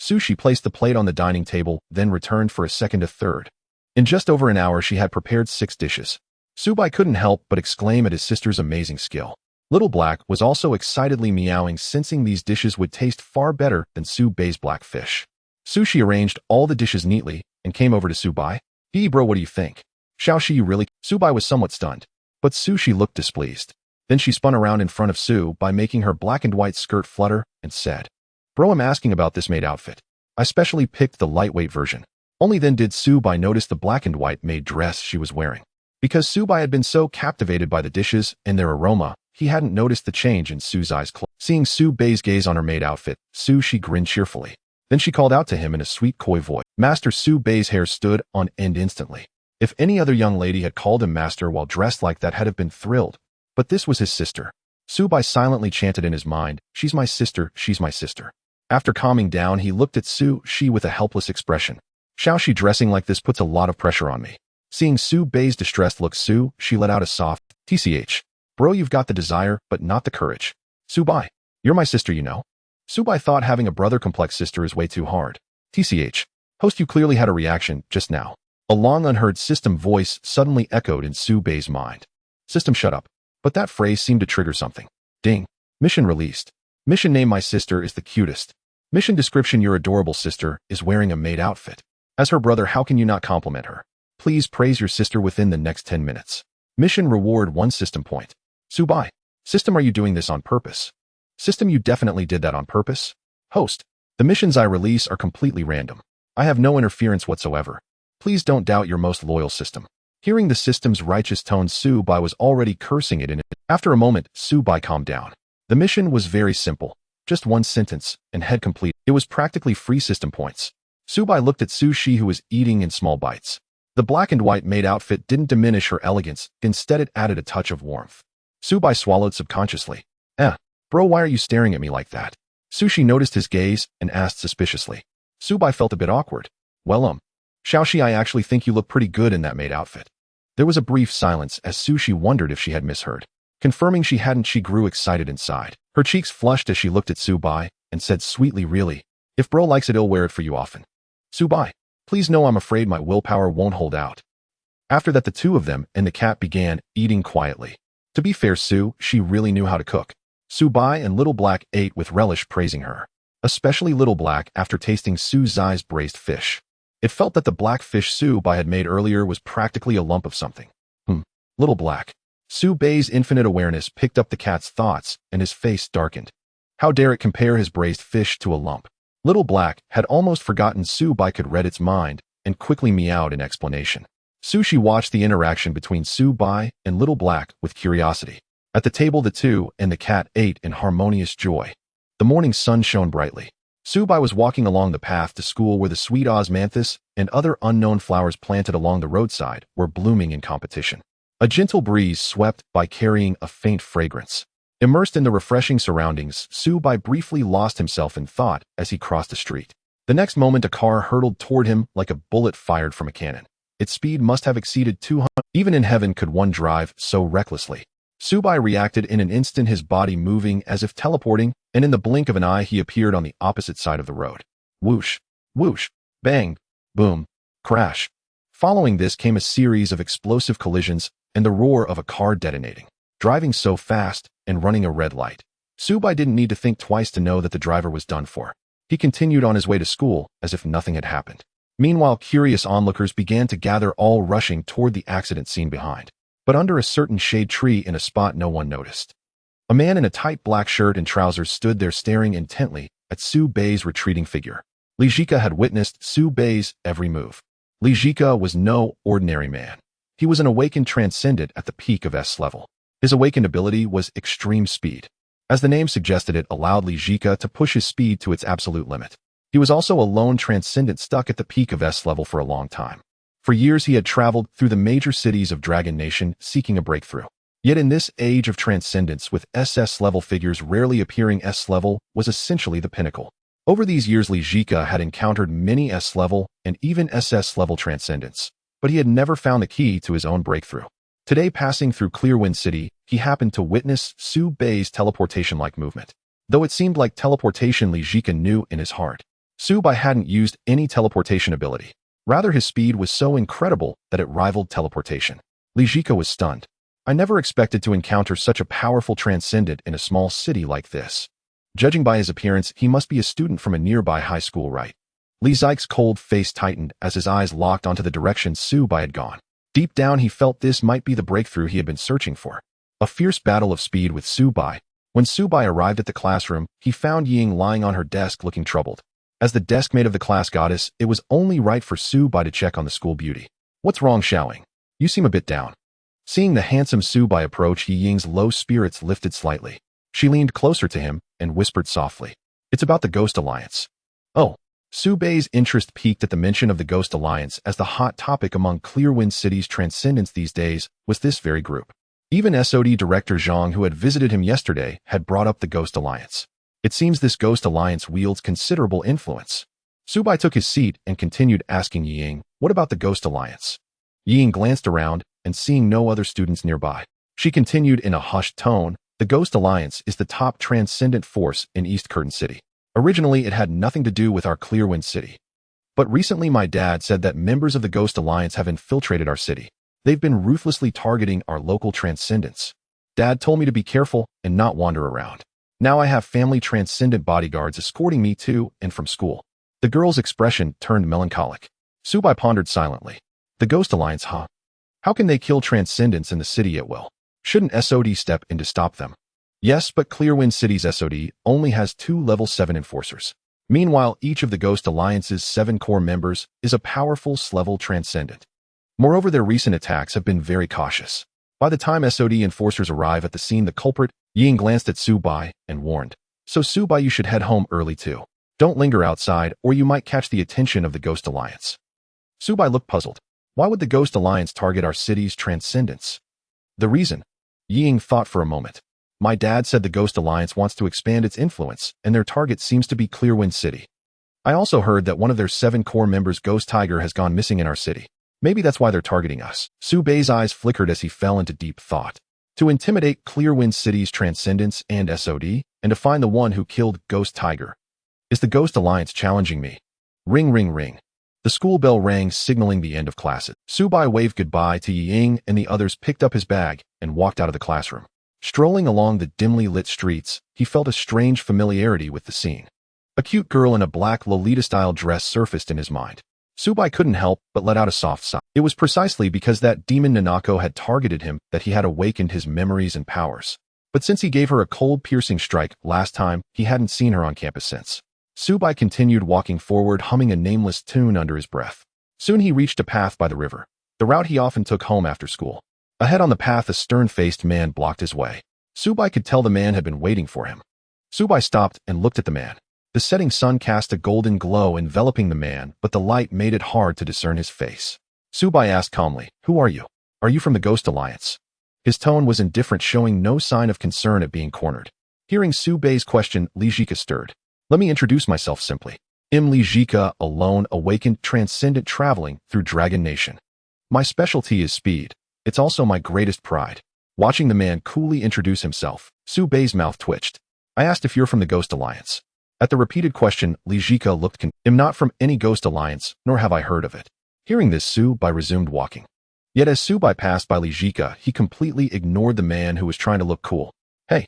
Sushi placed the plate on the dining table, then returned for a second, a third. In just over an hour, she had prepared 6 dishes. Subai couldn't help but exclaim at his sister's amazing skill. Little Black was also excitedly meowing, sensing these dishes would taste far better than Subai's black fish. Sushi arranged all the dishes neatly and came over to Subai. "Hey bro, what do you think? Xiaoshi, you really?" Subai was somewhat stunned, but Sushi looked displeased. Then she spun around in front of Subai, making her black and white skirt flutter, and said, "Bro, I'm asking about this maid outfit. I specially picked the lightweight version." Only then did Subai notice the black and white maid dress she was wearing. Because Subai had been so captivated by the dishes and their aroma, he hadn't noticed the change in Su's clothes. Seeing Subai's gaze on her maid outfit, she grinned cheerfully. Then she called out to him in a sweet, coy voice. Master Subai's hair stood on end instantly. If any other young lady had called him master while dressed like that, had have been thrilled. But this was his sister. Subai silently chanted in his mind, "She's my sister, she's my sister." After calming down, he looked at She with a helpless expression. "Xiaoshi, dressing like this puts a lot of pressure on me." Seeing Subai's distressed look, she let out a soft, "TCH. Bro, you've got the desire, but not the courage." "Subai, you're my sister, you know." Subai thought having a brother-complex sister is way too hard. "TCH. Host, you clearly had a reaction just now." A long unheard system voice suddenly echoed in Subai's mind. "System, shut up." But that phrase seemed to trigger something. Ding. Mission released. Mission name: my sister is the cutest. Mission description: your adorable sister is wearing a maid outfit. As her brother, how can you not compliment her? Please praise your sister within the next 10 minutes. Mission reward: 1 system point. Subai. System, are you doing this on purpose? System, you definitely did that on purpose. Host. The missions I release are completely random. I have no interference whatsoever. Please don't doubt your most loyal system. Hearing the system's righteous tone, Subai was already cursing it in it. After a moment, Subai calmed down. The mission was very simple. Just 1 sentence, and head complete. It was practically free system points. Subai looked at Sushi, who was eating in small bites. The black and white maid outfit didn't diminish her elegance, instead it added a touch of warmth. Subai swallowed subconsciously. Bro, why are you staring at me like that?" Sushi noticed his gaze and asked suspiciously. Subai felt a bit awkward. "Well, Xiaoshi, I actually think you look pretty good in that maid outfit." There was a brief silence as Sushi wondered if she had misheard. Confirming she hadn't, she grew excited inside. Her cheeks flushed as she looked at Subai and said sweetly, "Really? If bro likes it, he'll wear it for you often." "Subai, please know I'm afraid my willpower won't hold out." After that, the two of them and the cat began eating quietly. To be fair, she really knew how to cook. Subai and Little Black ate with relish, praising her. Especially Little Black after tasting Subai's braised fish. It felt that the black fish Subai had made earlier was practically a lump of something. Little Black. Subai's infinite awareness picked up the cat's thoughts, and his face darkened. How dare it compare his braised fish to a lump? Little Black had almost forgotten Subai could read its mind, and quickly meowed in explanation. Sushi watched the interaction between Subai and Little Black with curiosity. At the table, the two and the cat ate in harmonious joy. The morning sun shone brightly. Subai was walking along the path to school, where the sweet osmanthus and other unknown flowers planted along the roadside were blooming in competition. A gentle breeze swept by, carrying a faint fragrance. Immersed in the refreshing surroundings, Subai briefly lost himself in thought as he crossed the street. The next moment, a car hurtled toward him like a bullet fired from a cannon. Its speed must have exceeded 200. Even in heaven could one drive so recklessly. Subai reacted in an instant, his body moving as if teleporting, and in the blink of an eye he appeared on the opposite side of the road. Whoosh, whoosh, bang, boom, crash. Following this came a series of explosive collisions and the roar of a car detonating. Driving so fast and running a red light, Subai didn't need to think twice to know that the driver was done for. He continued on his way to school as if nothing had happened. Meanwhile, curious onlookers began to gather, all rushing toward the accident scene behind. But under a certain shade tree in a spot no one noticed, a man in a tight black shirt and trousers stood there, staring intently at Subai's retreating figure. Li Jika had witnessed Subai's every move. Li Jika was no ordinary man. He was an awakened transcendent at the peak of S level. His awakened ability was extreme speed. As the name suggested, it allowed Li Jika to push his speed to its absolute limit. He was also a lone transcendent stuck at the peak of S level for a long time. For years he had traveled through the major cities of Dragon Nation seeking a breakthrough. Yet in this age of transcendence with SS level figures rarely appearing S level was essentially the pinnacle. Over these years Lighthearted had encountered many S level and even SS level transcendents, but he had never found the key to his own breakthrough. Today, passing through Clearwind City, he happened to witness Su Bei's teleportation-like movement. Though it seemed like teleportation, Lighthearted knew in his heart Su Bei hadn't used any teleportation ability. Rather, his speed was so incredible that it rivaled teleportation. Lighthearted was stunned. I never expected to encounter such a powerful transcendent in a small city like this. Judging by his appearance, he must be a student from a nearby high school, right? Lighthearted's cold face tightened as his eyes locked onto the direction Su Bei had gone. Deep down, he felt this might be the breakthrough he had been searching for. A fierce battle of speed with Su Bei. When Su Bei arrived at the classroom, he found Ying lying on her desk looking troubled. As the deskmate of the class goddess, it was only right for Su Bei to check on the school beauty. What's wrong, Xiaoying? You seem a bit down. Seeing the handsome Su Bei approach, Ying's low spirits lifted slightly. She leaned closer to him and whispered softly, "It's about the Ghost Alliance." Oh. Su Bei's interest peaked at the mention of the Ghost Alliance, as the hot topic among Clearwind City's transcendents these days was this very group. Even SOD Director Zhang, who had visited him yesterday, had brought up the Ghost Alliance. It seems this Ghost Alliance wields considerable influence. Su Bei took his seat and continued asking Ying, "What about the Ghost Alliance?" Ying glanced around and seeing no other students nearby, she continued in a hushed tone, "The Ghost Alliance is the top transcendent force in East Curtain City. Originally, it had nothing to do with our Clearwind City. But recently my dad said that members of the Ghost Alliance have infiltrated our city. They've been ruthlessly targeting our local transcendents. Dad told me to be careful and not wander around. Now I have family transcendent bodyguards escorting me to and from school." The girl's expression turned melancholic. Su Bei pondered silently. The Ghost Alliance, huh? How can they kill transcendents in the city at will? Shouldn't SOD step in to stop them? Yes, but Clearwind City's SOD only has 2 level 7 enforcers. Meanwhile, each of the Ghost Alliance's 7 core members is a powerful S-level transcendent. Moreover, their recent attacks have been very cautious. By the time SOD enforcers arrive at the scene, the culprit, Ying glanced at Su Bei and warned, "So Su Bei, you should head home early too. Don't linger outside or you might catch the attention of the Ghost Alliance." Su Bei looked puzzled. Why would the Ghost Alliance target our city's transcendents? The reason? Ying thought for a moment. My dad said the Ghost Alliance wants to expand its influence, and their target seems to be Clearwind City. I also heard that one of their 7 core members, Ghost Tiger, has gone missing in our city. Maybe that's why they're targeting us. Su Bei's eyes flickered as he fell into deep thought. To intimidate Clearwind City's transcendents and SOD, and to find the one who killed Ghost Tiger. Is the Ghost Alliance challenging me? Ring, ring, ring. The school bell rang, signaling the end of classes. Su Bei waved goodbye to Ying, and the others picked up his bag and walked out of the classroom. Strolling along the dimly lit streets, he felt a strange familiarity with the scene. A cute girl in a black Lolita-style dress surfaced in his mind. Su Bei couldn't help but let out a soft sigh. It was precisely because that demon Nanako had targeted him that he had awakened his memories and powers. But since he gave her a cold, piercing strike last time, he hadn't seen her on campus since. Su Bei continued walking forward, humming a nameless tune under his breath. Soon he reached a path by the river, the route he often took home after school. Ahead on the path, a stern-faced man blocked his way. Su Bei could tell the man had been waiting for him. Su Bei stopped and looked at the man. The setting sun cast a golden glow enveloping the man, but the light made it hard to discern his face. Su Bei asked calmly, "Who are you? Are you from the Ghost Alliance?" His tone was indifferent, showing no sign of concern at being cornered. Hearing Su Bei's question, Lighthearted stirred. "Let me introduce myself simply. I'm Lighthearted, a lone, awakened, transcendent traveling through Dragon Nation. My specialty is speed. It's also my greatest pride." Watching the man coolly introduce himself, Su Bei's mouth twitched. "I asked if you're from the Ghost Alliance." At the repeated question, Lighthearted looked I'm not from any Ghost Alliance, nor have I heard of it. Hearing this, Su Bei resumed walking. Yet as Su Bei passed by Lighthearted, he completely ignored the man who was trying to look cool. Hey,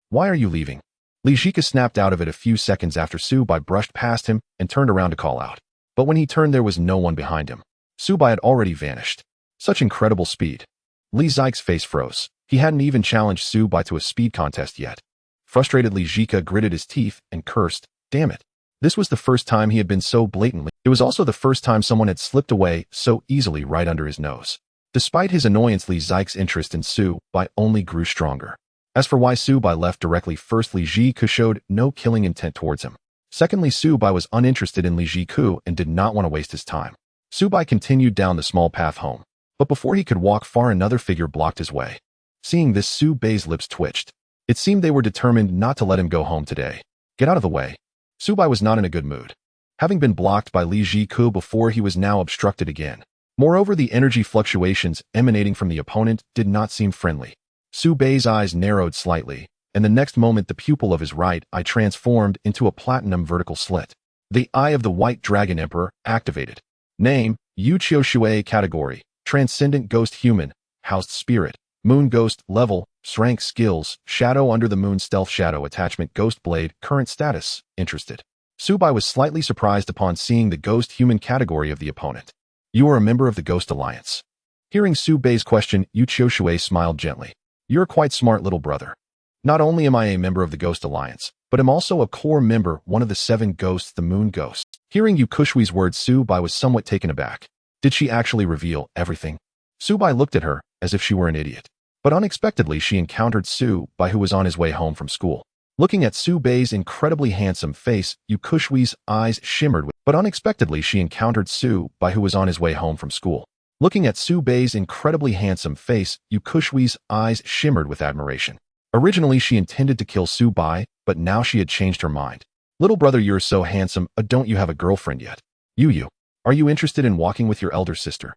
why are you leaving?" Lighthearted snapped out of it a few seconds after Su Bei brushed past him and turned around to call out. But when he turned, there was no one behind him. Su Bei had already vanished. Such incredible speed. Lighthearted's face froze. He hadn't even challenged Su Bei to a speed contest yet. Frustrated, Lighthearted gritted his teeth and cursed, "Damn it. This was the first time he had been so blatantly. It was also the first time someone had slipped away so easily right under his nose." Despite his annoyance, Lighthearted's interest in Su Bei only grew stronger. As for why Su Bei left directly first, Lighthearted showed no killing intent towards him. Secondly, Su-bai was uninterested in Li Jiku and did not want to waste his time. Su-bai continued down the small path home, but before he could walk far, another figure blocked his way. Seeing this, Su-bai's lips twitched. It seemed they were determined not to let him go home today. Get out of the way. Su-bai was not in a good mood. Having been blocked by Li Jiku before, he was now obstructed again. Moreover, the energy fluctuations emanating from the opponent did not seem friendly. Su-bai's eyes narrowed slightly, and the next moment the pupil of his right eye transformed into a platinum vertical slit. The Eye of the White Dragon Emperor activated. Name, Yu Qiu Shui. Category, Transcendent Ghost Human, Housed Spirit, Moon Ghost. Level, Rank. Skills, Shadow Under the Moon. Stealth Shadow Attachment. Ghost Blade. Current status, Interested. Su-bai was slightly surprised upon seeing the Ghost Human category of the opponent. You are a member of the Ghost Alliance. Hearing Su-bai's question, Yu Qiu Shui smiled gently. You're quite smart, little brother. Not only am I a member of the Ghost Alliance, but am also a core member, one of the 7 ghosts, the Moon Ghost. Hearing Yu Kushui's words, Su-bai was somewhat taken aback. Did she actually reveal everything? Su-bai looked at her as if she were an idiot. But unexpectedly, she encountered Su-bai, who was on his way home from school. Looking at Su-bai's incredibly handsome face, Yu Kushui's eyes shimmered with. But unexpectedly, she encountered Su-bai, who was on his way home from school. Looking at Su-bai's incredibly handsome face, Yu Kushui's eyes shimmered with admiration. Originally, she intended to kill Su-bai, but now she had changed her mind. Little brother, you're so handsome, don't you have a girlfriend yet? Yu, are you interested in walking with your elder sister?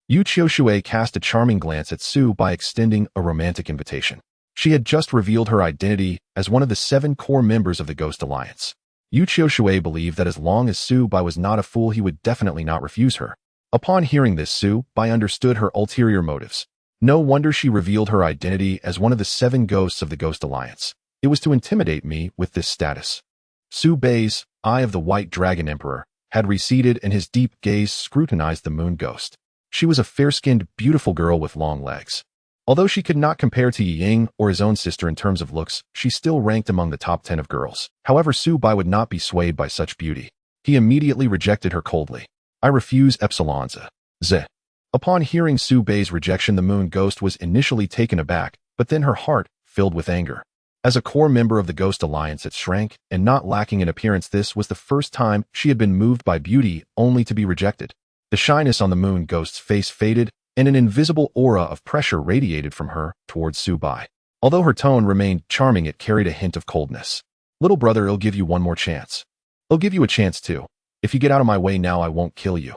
Yu Qiu Shui cast a charming glance at Su-bai, extending a romantic invitation. She had just revealed her identity as one of the 7 core members of the Ghost Alliance. Yu Qiu Shui believed that as long as Su-bai was not a fool, he would definitely not refuse her. Upon hearing this, Su-bai understood her ulterior motives. No wonder she revealed her identity as one of the 7 ghosts of the Ghost Alliance. It was to intimidate me with this status. Su-bai's Eye of the White Dragon Emperor had receded, and his deep gaze scrutinized the Moon Ghost. She was a fair-skinned, beautiful girl with long legs. Although she could not compare to Yi Ying or his own sister in terms of looks, she still ranked among the top 10 of girls. However, Su-bai would not be swayed by such beauty. He immediately rejected her coldly. I refuse, Epsilon Z. Upon hearing Su-bai's rejection, the Moon Ghost was initially taken aback, but then her heart filled with anger. As a core member of the Ghost Alliance at SSS-rank, and not lacking in appearance, this was the first time she had been moved by beauty only to be rejected. The shyness on the Moon Ghost's face faded, and an invisible aura of pressure radiated from her towards Su-bai. Although her tone remained charming, it carried a hint of coldness. Little brother, I'll give you one more chance. I'll give you a chance too. If you get out of my way now, I won't kill you.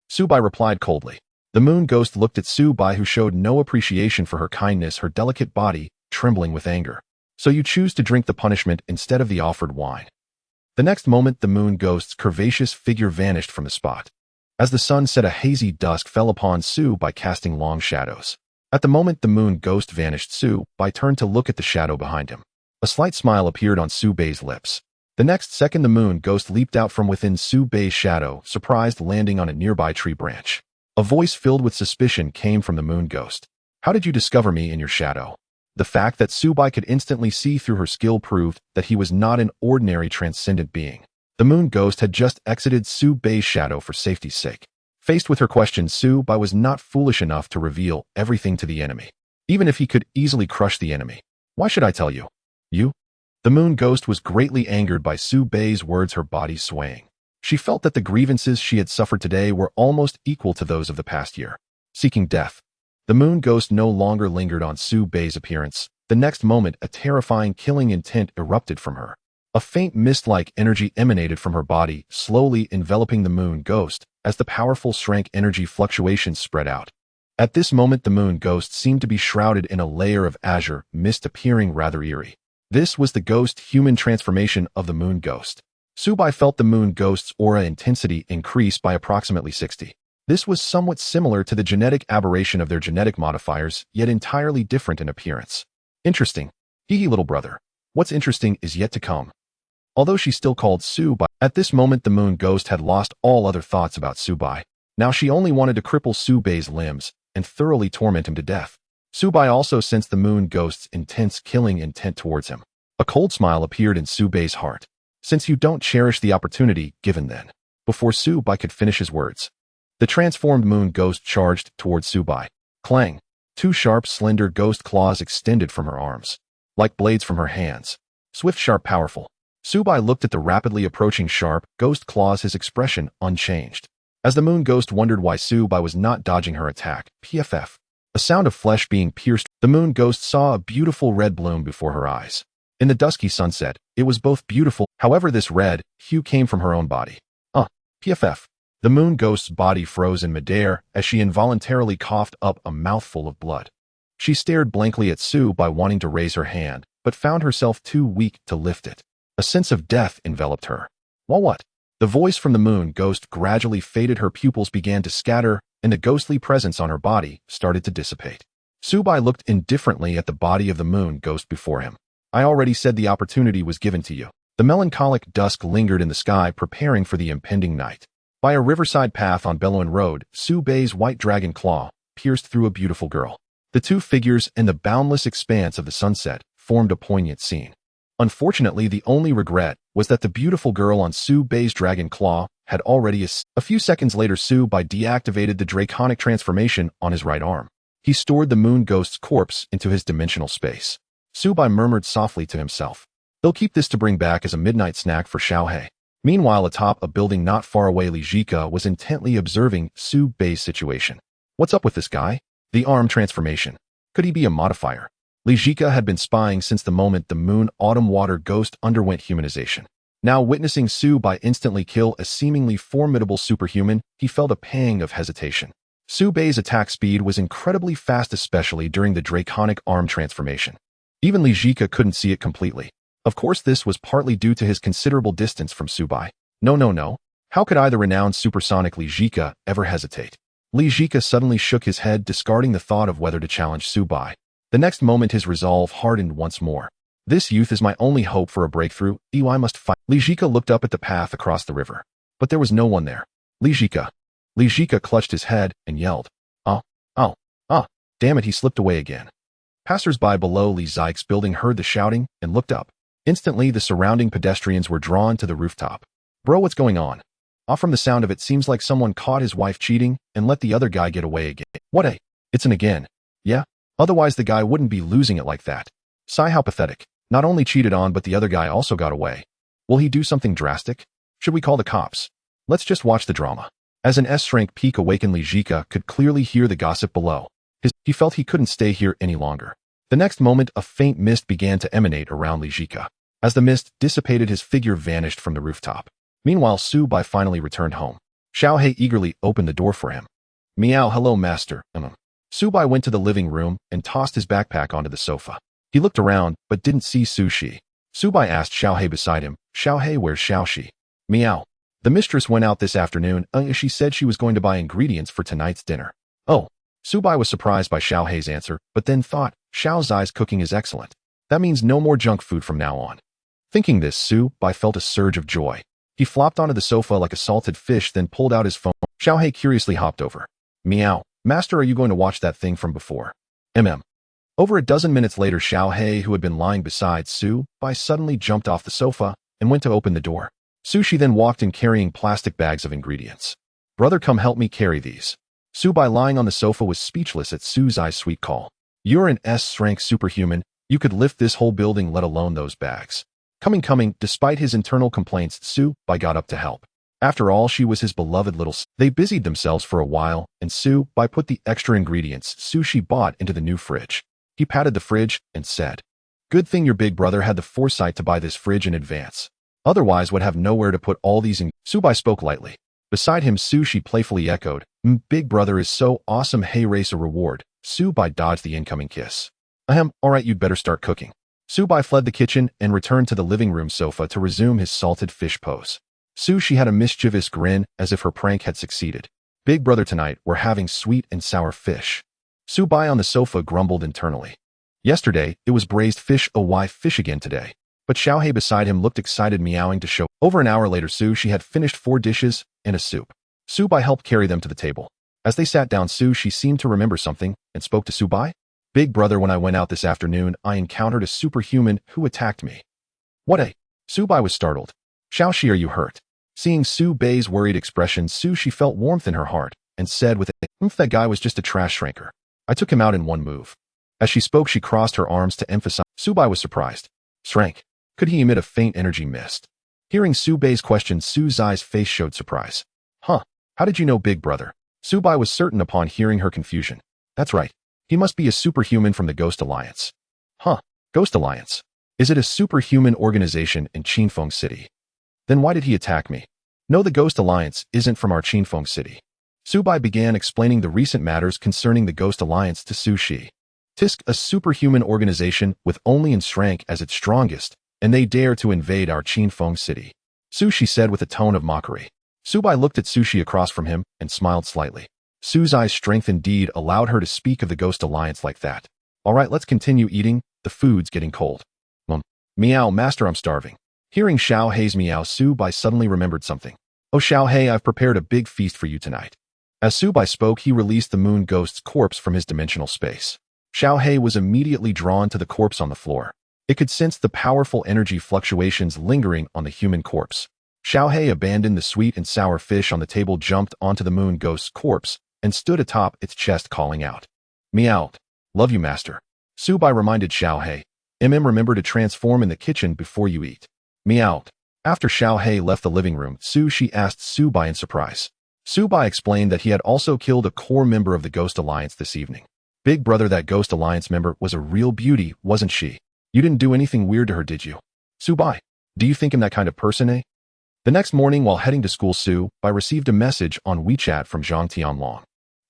Su-bai replied coldly. The Moon Ghost looked at Su-bai, who showed no appreciation for her kindness, her delicate body trembling with anger. So you choose to drink the punishment instead of the offered wine. The next moment, the Moon Ghost's curvaceous figure vanished from the spot. As the sun set, a hazy dusk fell upon Su-bai, casting long shadows. At the moment the Moon Ghost vanished, Su-bai turned to look at the shadow behind him. A slight smile appeared on Su-bai's lips. The next second, the Moon Ghost leaped out from within Su-bai's shadow, surprised, landing on a nearby tree branch. A voice filled with suspicion came from the Moon Ghost. How did you discover me in your shadow? The fact that Su-bai could instantly see through her skill proved that he was not an ordinary transcendent being. The Moon Ghost had just exited Su-bai's shadow for safety's sake. Faced with her question, Su-bai was not foolish enough to reveal everything to the enemy. Even if he could easily crush the enemy. Why should I tell you? You? The Moon Ghost was greatly angered by Su-bai's words, her body swaying. She felt that the grievances she had suffered today were almost equal to those of the past year. Seeking death. The Moon Ghost no longer lingered on Su-bai's appearance. The next moment, a terrifying killing intent erupted from her. A faint mist-like energy emanated from her body, slowly enveloping the Moon Ghost as the powerful SSS-rank energy fluctuations spread out. At this moment, the Moon Ghost seemed to be shrouded in a layer of azure mist, appearing rather eerie. This was the ghost-human transformation of the Moon Ghost. Su-bai felt the Moon Ghost's aura intensity increase by approximately 60. This was somewhat similar to the genetic aberration of their genetic modifiers, yet entirely different in appearance. Interesting. Hee little brother. What's interesting is yet to come. Although she still called Su-bai, at this moment the Moon Ghost had lost all other thoughts about Su-bai. Now she only wanted to cripple Su-bai's limbs and thoroughly torment him to death. Su-bai also sensed the Moon Ghost's intense killing intent towards him. A cold smile appeared in Su-bai's heart. Since you don't cherish the opportunity given then. Before Su-bai could finish his words, the transformed Moon Ghost charged towards Su-bai. Clang! 2 sharp, slender ghost claws extended from her arms. Like blades from her hands. Swift, sharp, powerful. Subai looked at the rapidly approaching sharp ghost claws, his expression unchanged. As the moon ghost wondered why Subai was not dodging her attack, PFF. A sound of flesh being pierced, the moon ghost saw a beautiful red bloom before her eyes. In the dusky sunset, it was both beautiful, however this red hue came from her own body. PFF. The moon ghost's body froze in midair as she involuntarily coughed up a mouthful of blood. She stared blankly at Subai, wanting to raise her hand, but found herself too weak to lift it. A sense of death enveloped her. Well, what? The voice from the moon ghost gradually faded, her pupils began to scatter, and the ghostly presence on her body started to dissipate. Subai looked indifferently at the body of the moon ghost before him. I already said the opportunity was given to you. The melancholic dusk lingered in the sky, preparing for the impending night. By a riverside path on Bellowan Road, Subai's white dragon claw pierced through a beautiful girl. The two figures in the boundless expanse of the sunset formed a poignant scene. Unfortunately, the only regret was that the beautiful girl on Subai's dragon claw had already a few seconds later. Subai deactivated the draconic transformation on his right arm. He stored the moon ghost's corpse into his dimensional space. Subai murmured softly to himself. They'll keep this to bring back as a midnight snack for Xiaohei. Meanwhile, atop a building not far away, Lijika was intently observing Subai's situation. What's up with this guy? The arm transformation. Could he be a modifier? Lijika had been spying since the moment the moon autumn water ghost underwent humanization. Now witnessing Subai instantly kill a seemingly formidable superhuman, he felt a pang of hesitation. Subai's attack speed was incredibly fast, especially during the draconic arm transformation. Even Lijika couldn't see it completely. Of course, this was partly due to his considerable distance from Subai. No. How could either renowned supersonic Lijika ever hesitate? Lijika suddenly shook his head, discarding the thought of whether to challenge Subai. The next moment his resolve hardened once more. This youth is my only hope for a breakthrough. I must fight. Lijika looked up at the path across the river. But there was no one there. Lijika. Lijika clutched his head and yelled. Damn it, he slipped away again. Passers-by below Li Zike's building heard the shouting and looked up. Instantly, the surrounding pedestrians were drawn to the rooftop. Bro, what's going on? From the sound of it, seems like someone caught his wife cheating and let the other guy get away again. It's an again. Yeah? Otherwise the guy wouldn't be losing it like that. Sigh, how pathetic. Not only cheated on, but the other guy also got away. Will he do something drastic? Should we call the cops? Let's just watch the drama. As an S-rank peak awakened, Lijika could clearly hear the gossip below. He felt he couldn't stay here any longer. The next moment, a faint mist began to emanate around Lijika. As the mist dissipated, his figure vanished from the rooftop. Meanwhile, Subai finally returned home. Xiaohei eagerly opened the door for him. Meow, hello, master. Subai went to the living room and tossed his backpack onto the sofa. He looked around, but didn't see Sushi. Subai asked Xiaohei beside him, Xiaohei, where's Xiaoxi? Meow. The mistress went out this afternoon. She said she was going to buy ingredients for tonight's dinner. Oh. Subai was surprised by Xiaohei's answer, but then thought, Xiao Zai's cooking is excellent. That means no more junk food from now on. Thinking this, Subai felt a surge of joy. He flopped onto the sofa like a salted fish, then pulled out his phone. Xiaohei curiously hopped over. Meow. Master, are you going to watch that thing from before? Over a dozen minutes later, Xiaohei, who had been lying beside Subai, suddenly jumped off the sofa and went to open the door. Sushi then walked in carrying plastic bags of ingredients. Brother, come help me carry these. Subai, lying on the sofa, was speechless at Suzai's sweet call. You're an S-rank superhuman. You could lift this whole building, let alone those bags. Coming. Despite his internal complaints, Subai got up to help. After all, she was his beloved little They busied themselves for a while, and Subai put the extra ingredients Sushi bought into the new fridge. He patted the fridge and said, Good thing your big brother had the foresight to buy this fridge in advance. Otherwise would have nowhere to put all these in. Subai spoke lightly. Beside him, Sushi playfully echoed, Big brother is so awesome, hey, race a reward. Subai dodged the incoming kiss. Alright, you'd better start cooking. Subai fled the kitchen and returned to the living room sofa to resume his salted fish pose. Sushi had a mischievous grin as if her prank had succeeded. Big brother, tonight we're having sweet and sour fish. Subai on the sofa grumbled internally. Yesterday, it was braised fish, why fish again today? But Xiaohei beside him looked excited, meowing to show. Over an hour later, Sushi had finished 4 dishes and a soup. Subai helped carry them to the table. As they sat down, Sushi seemed to remember something and spoke to Subai. Big brother, when I went out this afternoon, I encountered a superhuman who attacked me. What? Subai was startled. Xiaoxi, are you hurt? Seeing Subai's worried expression, Sushi felt warmth in her heart and said with a that guy was just a trash shrinker. I took him out in one move. As she spoke, she crossed her arms to emphasize. Subai was surprised. Shrank. Could he emit a faint energy mist? Hearing Su Bai's question, Su Zai's face showed surprise. Huh, how did you know, big brother? Su Bai was certain upon hearing her confusion. That's right. He must be a superhuman from the Ghost Alliance. Huh, Ghost Alliance. Is it a superhuman organization in Qinfeng City? Then why did he attack me? No, the Ghost Alliance isn't from our Qinfeng City. Su Bai began explaining the recent matters concerning the Ghost Alliance to Su Shi. Tisk, a superhuman organization with only S-rank as its strongest, and they dare to invade our Qinfeng City. Su Shi said with a tone of mockery. Su Bai looked at Su Shi across from him and smiled slightly. Su Zai's strength indeed allowed her to speak of the Ghost Alliance like that. All right, let's continue eating. The food's getting cold. Meow, master, I'm starving. Hearing Xiao Hei's meow, Su Bai suddenly remembered something. Oh, Xiao Hei, I've prepared a big feast for you tonight. As Su Bai spoke, he released the moon ghost's corpse from his dimensional space. Xiao Hei was immediately drawn to the corpse on the floor. It could sense the powerful energy fluctuations lingering on the human corpse. Xiao Hei abandoned the sweet and sour fish on the table, jumped onto the moon ghost's corpse, and stood atop its chest calling out. Meow. Love you, master. Su Bai reminded Xiao Hei. Remember to transform in the kitchen before you eat. Meow. After Xiao Hei left the living room, Su Shi asked Su Bai in surprise. Su Bai explained that he had also killed a core member of the Ghost Alliance this evening. Big brother, that Ghost Alliance member was a real beauty, wasn't she? You didn't do anything weird to her, did you? Su Bai, do you think I'm that kind of person, eh? The next morning, while heading to school, Su Bai received a message on WeChat from Zhang Tianlong.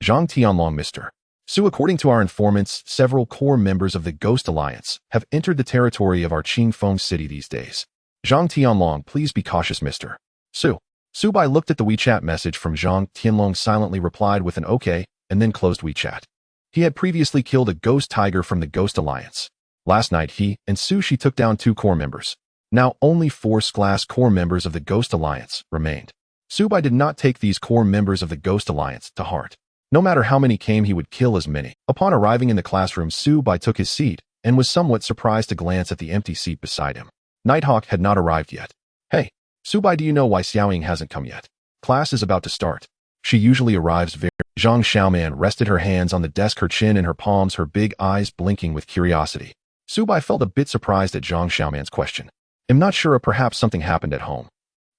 Zhang Tianlong, Mr. Su, according to our informants, several core members of the Ghost Alliance have entered the territory of our Qinfeng City these days. Zhang Tianlong, please be cautious, Mr. Su. Su Bai looked at the WeChat message from Zhang Tianlong, silently replied with an okay, and then closed WeChat. He had previously killed a ghost tiger from the Ghost Alliance. Last night, he and Su Shi took down 2 core members. Now only 4 core members of the Ghost Alliance remained. Su Bai did not take these core members of the Ghost Alliance to heart. No matter how many came, he would kill as many. Upon arriving in the classroom, Su Bai took his seat and was somewhat surprised to glance at the empty seat beside him. Nighthawk had not arrived yet. Hey, Su Bai, do you know why Xiaoying hasn't come yet? Class is about to start. She usually arrives very... Zhang Xiaoman rested her hands on the desk, her chin in her palms, her big eyes blinking with curiosity. Su Bai felt a bit surprised at Zhang Xiaoman's question. I'm not sure, perhaps something happened at home.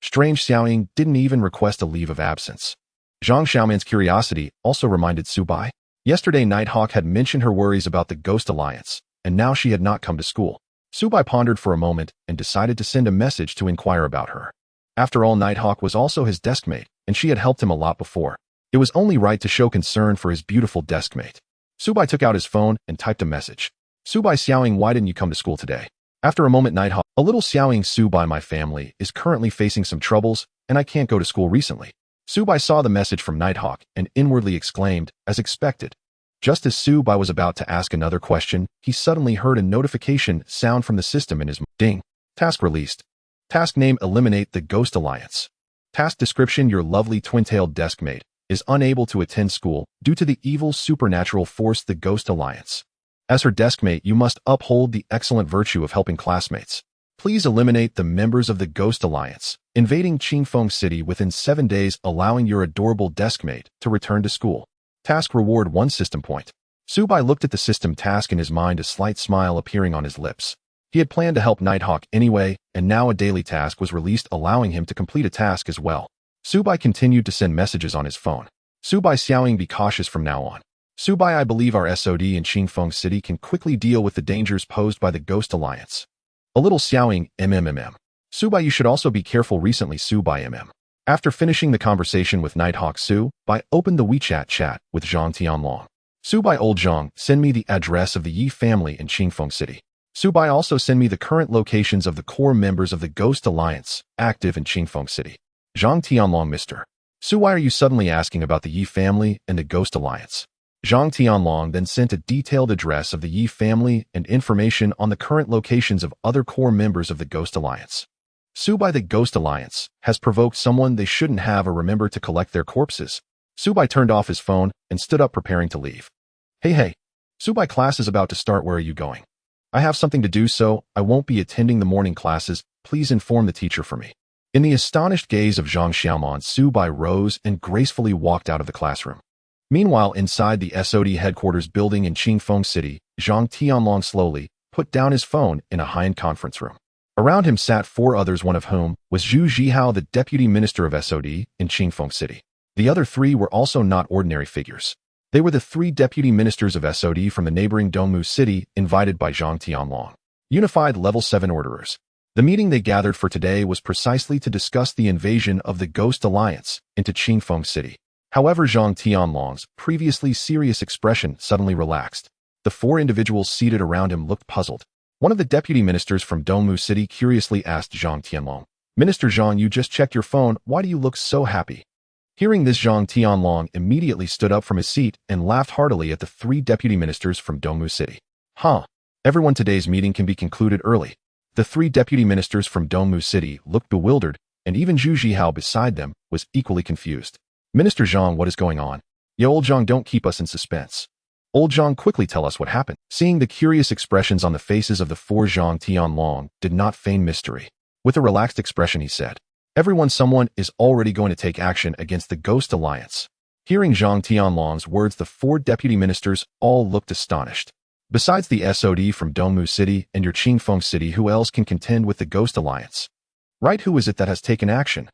Strange, Xiaoying didn't even request a leave of absence. Zhang Xiaoman's curiosity also reminded Su Bai. Yesterday, Nighthawk had mentioned her worries about the Ghost Alliance, and now she had not come to school. Su Bai pondered for a moment and decided to send a message to inquire about her. After all, Nighthawk was also his deskmate, and she had helped him a lot before. It was only right to show concern for his beautiful deskmate. Su Bai took out his phone and typed a message. Su Bai, Xiaoying, why didn't you come to school today? After a moment, Nighthawk, a little Xiaoying, Su Bai, my family is currently facing some troubles, and I can't go to school recently. Su Bai saw the message from Nighthawk and inwardly exclaimed, as expected. Just as Su Bai was about to ask another question, he suddenly heard a notification sound from the system in his ding. Task released. Task name: eliminate the Ghost Alliance. Task description: your lovely twin-tailed deskmate is unable to attend school due to the evil supernatural force, the Ghost Alliance. As her deskmate, you must uphold the excellent virtue of helping classmates. Please eliminate the members of the Ghost Alliance, invading Qinfeng City within 7 days, allowing your adorable deskmate to return to school. Task reward: 1 system point. Su Bai looked at the system task in his mind, a slight smile appearing on his lips. He had planned to help Nighthawk anyway, and now a daily task was released allowing him to complete a task as well. Su Bai continued to send messages on his phone. Su Bai, Xiaoying, be cautious from now on. Su Bai, I believe our SOD in Qinfeng City can quickly deal with the dangers posed by the Ghost Alliance. A little Xiaoying, Su Bai, you should also be careful recently, Su Bai, After finishing the conversation with Nighthawk, Su Bai opened the WeChat chat with Zhang Tianlong. Su Bai, old Zhang, send me the address of the Yi family in Qinfeng City. Su Bai, also send me the current locations of the core members of the Ghost Alliance active in Qinfeng City. Zhang Tianlong, Mr. Su, why are you suddenly asking about the Yi family and the Ghost Alliance? Zhang Tianlong then sent a detailed address of the Yi family and information on the current locations of other core members of the Ghost Alliance. Su Bai, the Ghost Alliance has provoked someone they shouldn't have, or remember to collect their corpses. Su Bai turned off his phone and stood up preparing to leave. Hey, Su Bai, class is about to start, where are you going? I have something to do, so I won't be attending the morning classes, please inform the teacher for me. In the astonished gaze of Zhang Xiaoman, Su Bai rose and gracefully walked out of the classroom. Meanwhile, inside the SOD headquarters building in Qinfeng City, Zhang Tianlong slowly put down his phone in a high-end conference room. Around him sat 4 others, one of whom was Zhu Zhihao, the deputy minister of SOD in Qingfeng City. The other 3 were also not ordinary figures. They were the 3 deputy ministers of SOD from the neighboring Dongmu City invited by Zhang Tianlong, unified level 7 orderers. The meeting they gathered for today was precisely to discuss the invasion of the Ghost Alliance into Qingfeng City. However, Zhang Tianlong's previously serious expression suddenly relaxed. The 4 individuals seated around him looked puzzled. One of the deputy ministers from Dongmu City curiously asked Zhang Tianlong, "Minister Zhang, you just checked your phone. Why do you look so happy?" Hearing this, Zhang Tianlong immediately stood up from his seat and laughed heartily at the 3 deputy ministers from Dongmu City. Everyone, today's meeting can be concluded early. The 3 deputy ministers from Dongmu City looked bewildered, and even Zhu Zhihao beside them was equally confused. "Minister Zhang, what is going on? Yo, old Zhang, don't keep us in suspense. Old Zhang, quickly tell us what happened." Seeing the curious expressions on the faces of the 4, Zhang Tianlong did not feign mystery. With a relaxed expression, he said, "Everyone, someone is already going to take action against the Ghost Alliance." Hearing Zhang Tianlong's words, the 4 deputy ministers all looked astonished. Besides the SOD from Dongmu City and your Qingfeng City, who else can contend with the Ghost Alliance? Right, who is it that has taken action?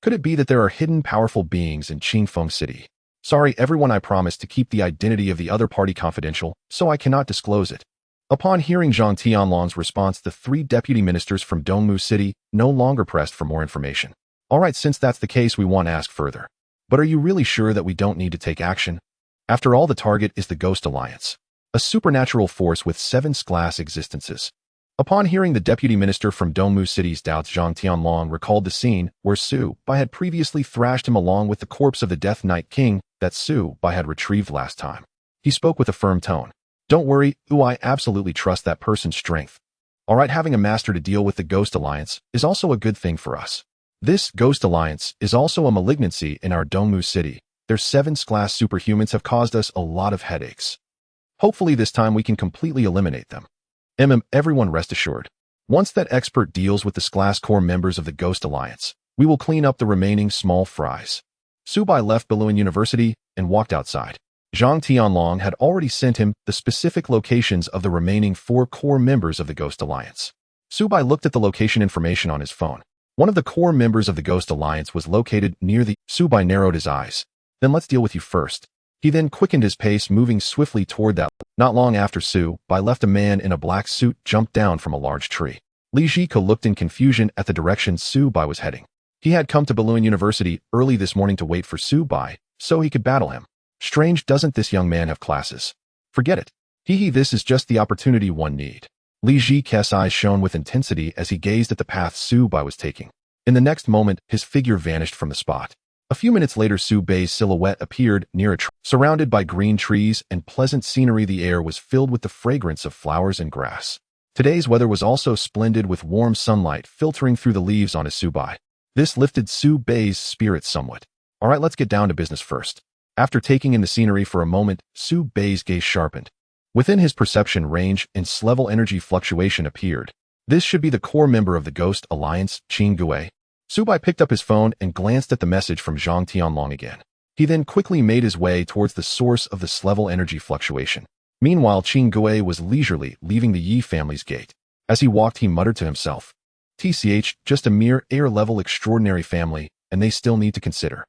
Could it be that there are hidden powerful beings in Qingfeng City? Sorry, everyone, I promise to keep the identity of the other party confidential, so I cannot disclose it. Upon hearing Zhang Tianlong's response, the 3 deputy ministers from Dongmu City no longer pressed for more information. All right, since that's the case, we won't ask further. But are you really sure that we don't need to take action? After all, the target is the Ghost Alliance, a supernatural force with 7 class existences. Upon hearing the deputy minister from Dongmu City's doubts, Zhang Tianlong recalled the scene where Su Bai had previously thrashed him along with the corpse of the Death Knight King that Su Bai had retrieved last time. He spoke with a firm tone. "Don't worry, I absolutely trust that person's strength. All right, having a master to deal with the Ghost Alliance is also a good thing for us. This Ghost Alliance is also a malignancy in our Dongmu City. Their 7th class superhumans have caused us a lot of headaches. Hopefully this time we can completely eliminate them. Everyone rest assured. Once that expert deals with the class core members of the Ghost Alliance, we will clean up the remaining small fries." Su Bai left Beluan University and walked outside. Zhang Tianlong had already sent him the specific locations of the remaining 4 core members of the Ghost Alliance. Su Bai looked at the location information on his phone. One of the core members of the Ghost Alliance was located near the... Su Bai narrowed his eyes. "Then let's deal with you first." He then quickened his pace, moving swiftly toward that. Not long after Su Bai left, a man in a black suit jumped down from a large tree. Li Zhiko looked in confusion at the direction Su Bai was heading. He had come to Beluan University early this morning to wait for Su Bai, so he could battle him. Strange, doesn't this young man have classes? Forget it. This is just the opportunity one need. Li Zhike's eyes shone with intensity as he gazed at the path Su Bai was taking. In the next moment, his figure vanished from the spot. A few minutes later, Su Bai's silhouette appeared near a tree. Surrounded by green trees and pleasant scenery, the air was filled with the fragrance of flowers and grass. Today's weather was also splendid, with warm sunlight filtering through the leaves onto Su Bai. This lifted Su Bai's spirits somewhat. All right, let's get down to business first. After taking in the scenery for a moment, Su Bai's gaze sharpened. Within his perception range, level energy fluctuation appeared. This should be the core member of the Ghost Alliance, Qin Gui. Su Bai picked up his phone and glanced at the message from Zhang Tianlong again. He then quickly made his way towards the source of this level energy fluctuation. Meanwhile, Qin Gui was leisurely leaving the Yi family's gate. As he walked, he muttered to himself, just a mere air-level extraordinary family, and they still need to consider.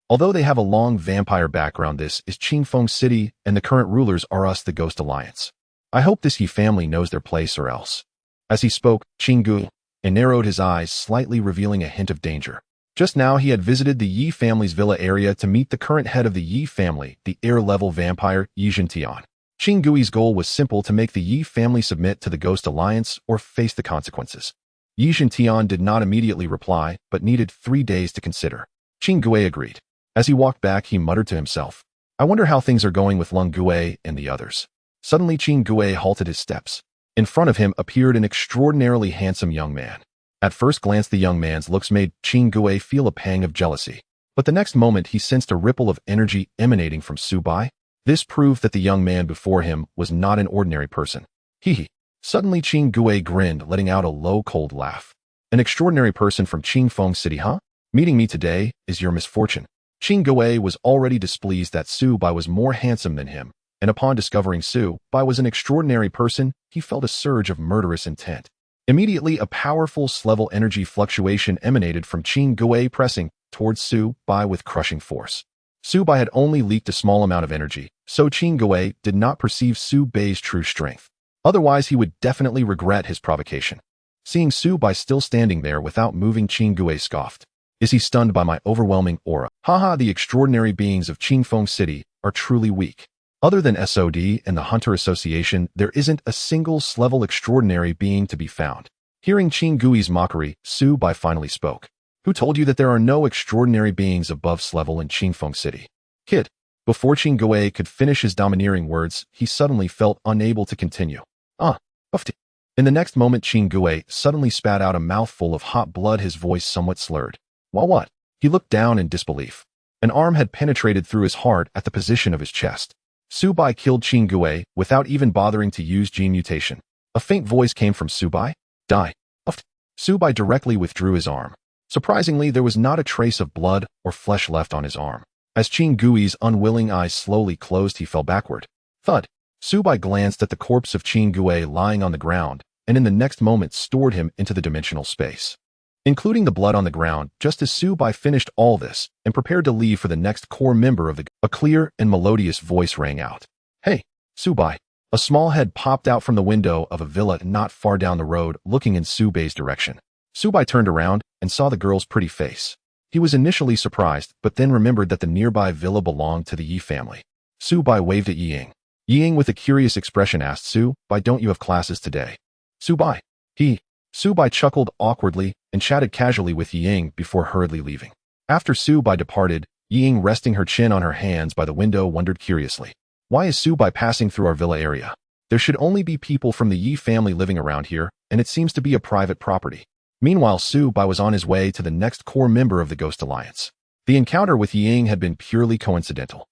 Although they have a long vampire background, this is Qingfeng City, and the current rulers are us, the Ghost Alliance. I hope this Yi family knows their place, or else." As he spoke, Qin Gui narrowed his eyes slightly, revealing a hint of danger. Just now he had visited the Yi family's villa area to meet the current head of the Yi family, the air-level vampire Yi Zhentian. Qin Gui's goal was simple: to make the Yi family submit to the Ghost Alliance or face the consequences. Yi Zhentian did not immediately reply, but needed 3 days to consider. Qin Gui agreed. As he walked back, he muttered to himself, "I wonder how things are going with Lung Gui and the others." Suddenly, Qin Gui halted his steps. In front of him appeared an extraordinarily handsome young man. At first glance, the young man's looks made Qin Gui feel a pang of jealousy. But the next moment, he sensed a ripple of energy emanating from Su Bai. This proved that the young man before him was not an ordinary person. Suddenly, Qin Gui grinned, letting out a low, cold laugh. "An extraordinary person from Qingfeng City, huh? Meeting me today is your misfortune." Qin Gui was already displeased that Su Bai was more handsome than him, and upon discovering Su Bai was an extraordinary person, he felt a surge of murderous intent. Immediately, a powerful level energy fluctuation emanated from Qin Gui, pressing towards Su Bai with crushing force. Su Bai had only leaked a small amount of energy, so Qin Gui did not perceive Su Bai's true strength. Otherwise, he would definitely regret his provocation. Seeing Su Bai still standing there without moving, Qin Gui scoffed. Is he stunned by my overwhelming aura? Haha, the extraordinary beings of Qingfeng City are truly weak. Other than SOD and the Hunter Association, there isn't a single level extraordinary being to be found. Hearing Qin Gui's mockery, Su Bai finally spoke. Who told you that there are no extraordinary beings above level in Qingfeng City? Kid. Before Qin Gui could finish his domineering words, he suddenly felt unable to continue. Ufti. In the next moment, Qin Gui suddenly spat out a mouthful of hot blood, his voice somewhat slurred. What? He looked down in disbelief. An arm had penetrated through his heart at the position of his chest. Su Bai killed Qin Gui without even bothering to use gene mutation. A faint voice came from Su Bai. Die. Ufti. Su Bai directly withdrew his arm. Surprisingly, there was not a trace of blood or flesh left on his arm. As Qin Gui's unwilling eyes slowly closed, he fell backward. Thud. Su Bai glanced at the corpse of Qin Gui lying on the ground, and in the next moment stored him into the dimensional space. Including the blood on the ground, just as Su Bai finished all this and prepared to leave for the next core member of a clear and melodious voice rang out. Hey, Su Bai. A small head popped out from the window of a villa not far down the road, looking in Su Bai's direction. Su Bai turned around and saw the girl's pretty face. He was initially surprised, but then remembered that the nearby villa belonged to the Yi family. Su Bai waved at Ying. Ying, with a curious expression, asked, Su Bai, don't you have classes today? Su Bai. Su Bai chuckled awkwardly and chatted casually with Ying before hurriedly leaving. After Su Bai departed, Ying, resting her chin on her hands by the window, wondered curiously. Why is Su Bai passing through our villa area? There should only be people from the Yi family living around here, and it seems to be a private property. Meanwhile, Su Bai was on his way to the next core member of the Ghost Alliance. The encounter with Ying had been purely coincidental.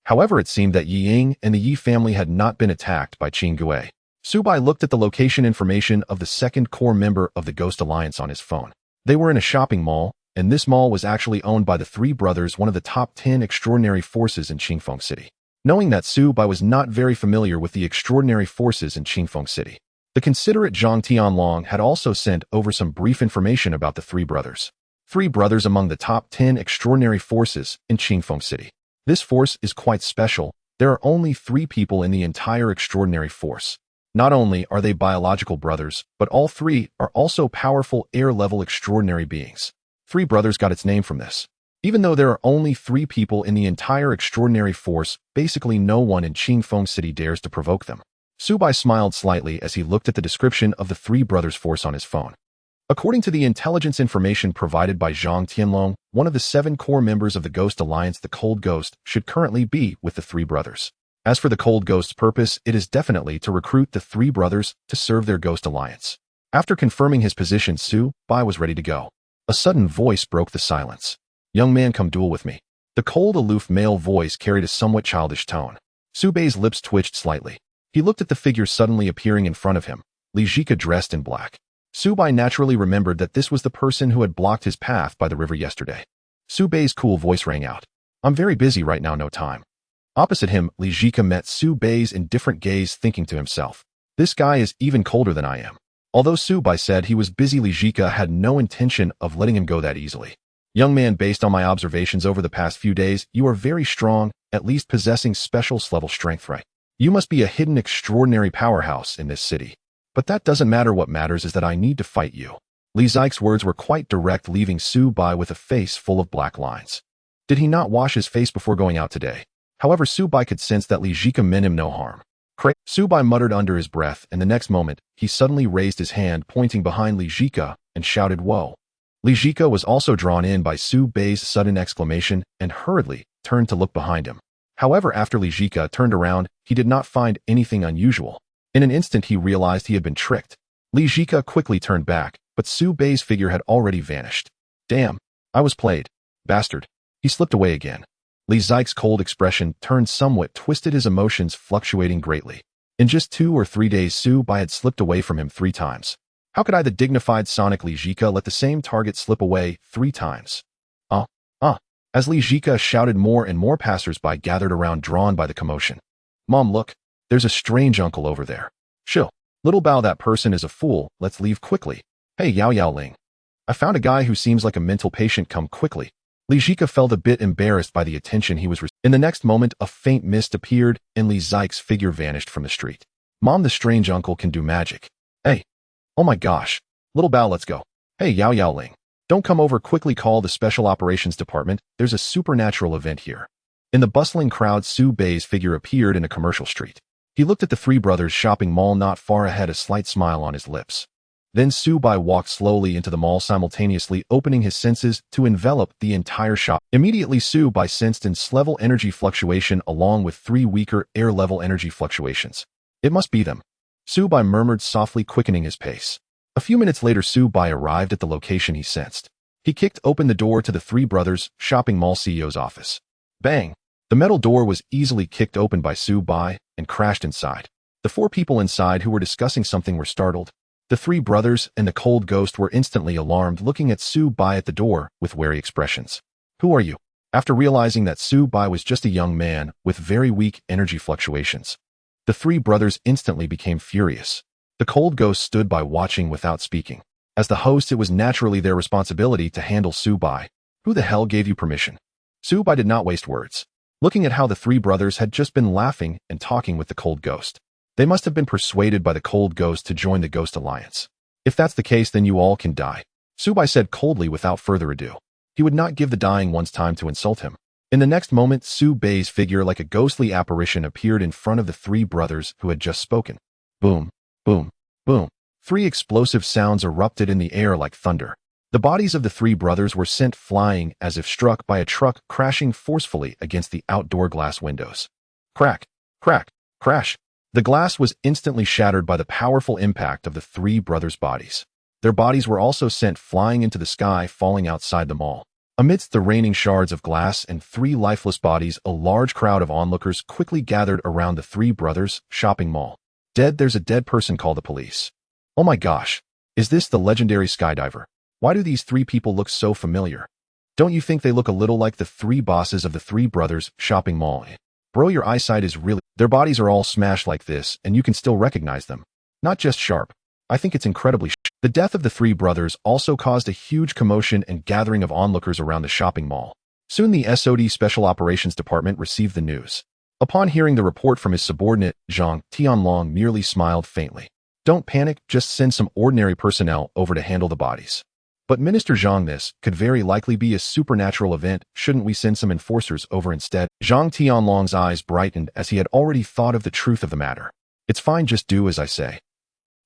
However, it seemed that Ying and the Yi family had not been attacked by Qin Gui. Su Bai looked at the location information of the second core member of the Ghost Alliance on his phone. They were in a shopping mall, and this mall was actually owned by the three brothers, one of the top 10 extraordinary forces in Qingfeng City. Knowing that, Su Bai was not very familiar with the extraordinary forces in Qingfeng City. The considerate Zhang Tianlong had also sent over some brief information about the three brothers. Three brothers among the top 10 extraordinary forces in Qingfeng City. This force is quite special. There are only 3 people in the entire extraordinary force. Not only are they biological brothers, but all 3 are also powerful air-level extraordinary beings. 3 brothers got its name from this. Even though there are only 3 people in the entire extraordinary force, basically no one in Qingfeng City dares to provoke them. Su Bai smiled slightly as he looked at the description of the 3 brothers' force on his phone. According to the intelligence information provided by Zhang Tianlong, one of the 7 core members of the Ghost Alliance, the Cold Ghost, should currently be with the 3 brothers. As for the Cold Ghost's purpose, it is definitely to recruit the 3 brothers to serve their Ghost Alliance. After confirming his position, Su Bai was ready to go. A sudden voice broke the silence. Young man, come duel with me. The cold, aloof male voice carried a somewhat childish tone. Su Bai's lips twitched slightly. He looked at the figure suddenly appearing in front of him, Li Jika dressed in black. Su Bai naturally remembered that this was the person who had blocked his path by the river yesterday. Su Bai's cool voice rang out. I'm very busy right now, no time. Opposite him, Li Jika met Su Bai's indifferent gaze, thinking to himself, this guy is even colder than I am. Although Su Bai said he was busy, Li Jika had no intention of letting him go that easily. Young man, based on my observations over the past few days, you are very strong, at least possessing special level strength, right? You must be a hidden extraordinary powerhouse in this city. But that doesn't matter. What matters is that I need to fight you. Li Zike's words were quite direct, leaving Su Bai with a face full of black lines. Did he not wash his face before going out today? However, Su Bai could sense that Li Jika meant him no harm. Su Bai muttered under his breath, and the next moment, he suddenly raised his hand, pointing behind Li Jika, and shouted, "Whoa!" Li Jika was also drawn in by Su Bai's sudden exclamation and hurriedly turned to look behind him. However, after Li Jika turned around, he did not find anything unusual. In an instant, he realized he had been tricked. Li Jika quickly turned back, but Su Bai's figure had already vanished. Damn, I was played. Bastard. He slipped away again. Li Zike's cold expression turned somewhat twisted, his emotions fluctuating greatly. In just 2 or 3 days, Su Bai had slipped away from him 3 times. How could I, the dignified Sonic Li Jika, let the same target slip away 3 times? As Li Jika shouted, more and more passers-by gathered around, drawn by the commotion. Mom, look, there's a strange uncle over there. Chill. Little Bao, that person is a fool. Let's leave quickly. Hey, Yao Yao Ling. I found a guy who seems like a mental patient. Come quickly. Li Zhika felt a bit embarrassed by the attention he was receiving. In the next moment, a faint mist appeared, and Li Zike's figure vanished from the street. Mom, the strange uncle can do magic. Hey. Oh my gosh. Little Bao, let's go. Hey, Yao Yao Ling. Don't come over, quickly call the Special Operations Department. There's a supernatural event here. In the bustling crowd, Su Bei's figure appeared in a commercial street. He looked at the Three Brothers shopping mall not far ahead, a slight smile on his lips. Then Su Bai walked slowly into the mall, simultaneously opening his senses to envelop the entire shop. Immediately, Su Bai sensed an S-level energy fluctuation along with 3 weaker air-level energy fluctuations. It must be them. Su Bai murmured softly, quickening his pace. A few minutes later, Su Bai arrived at the location he sensed. He kicked open the door to the Three Brothers shopping mall CEO's office. Bang! The metal door was easily kicked open by Su Bai and crashed inside. The 4 people inside who were discussing something were startled. The Three Brothers and the cold ghost were instantly alarmed, looking at Su Bai at the door with wary expressions. Who are you? After realizing that Su Bai was just a young man with very weak energy fluctuations, the Three Brothers instantly became furious. The cold ghost stood by watching without speaking. As the host, it was naturally their responsibility to handle Su Bai. Who the hell gave you permission? Su Bai did not waste words. Looking at how the Three Brothers had just been laughing and talking with the cold ghost, they must have been persuaded by the cold ghost to join the Ghost Alliance. If that's the case, then you all can die, Su Bai said coldly without further ado. He would not give the dying ones time to insult him. In the next moment, Su Bei's figure like a ghostly apparition appeared in front of the Three Brothers who had just spoken. Boom, boom, boom. 3 explosive sounds erupted in the air like thunder. The bodies of the Three Brothers were sent flying as if struck by a truck, crashing forcefully against the outdoor glass windows. Crack, crack, crash. The glass was instantly shattered by the powerful impact of the Three Brothers' bodies. Their bodies were also sent flying into the sky, falling outside the mall. Amidst the raining shards of glass and 3 lifeless bodies, a large crowd of onlookers quickly gathered around the Three Brothers shopping mall. Dead, there's a dead person, call the police. Oh my gosh. Is this the legendary skydiver? Why do these 3 people look so familiar? Don't you think they look a little like the 3 bosses of the Three Brothers shopping mall? Bro, your eyesight is really... Their bodies are all smashed like this, and you can still recognize them. Not just sharp. I think it's incredibly The death of the Three Brothers also caused a huge commotion and gathering of onlookers around the shopping mall. Soon the SOD Special Operations Department received the news. Upon hearing the report from his subordinate, Zhang Tianlong merely smiled faintly. Don't panic, just send some ordinary personnel over to handle the bodies. But Minister Zhang, this could very likely be a supernatural event. Shouldn't we send some enforcers over instead? Zhang Tianlong's eyes brightened as he had already thought of the truth of the matter. It's fine, just do as I say.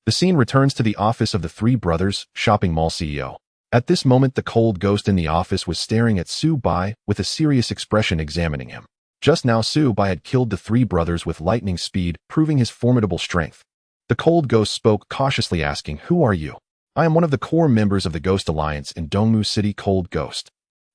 The scene returns to the office of the Three Brothers shopping mall CEO. At this moment, the cold ghost in the office was staring at Su Bai with a serious expression, examining him. Just now, Su Bai had killed the Three Brothers with lightning speed, proving his formidable strength. The cold ghost spoke cautiously, asking, "Who are you?" "I am one of the core members of the Ghost Alliance in Dongmu City." Cold ghost.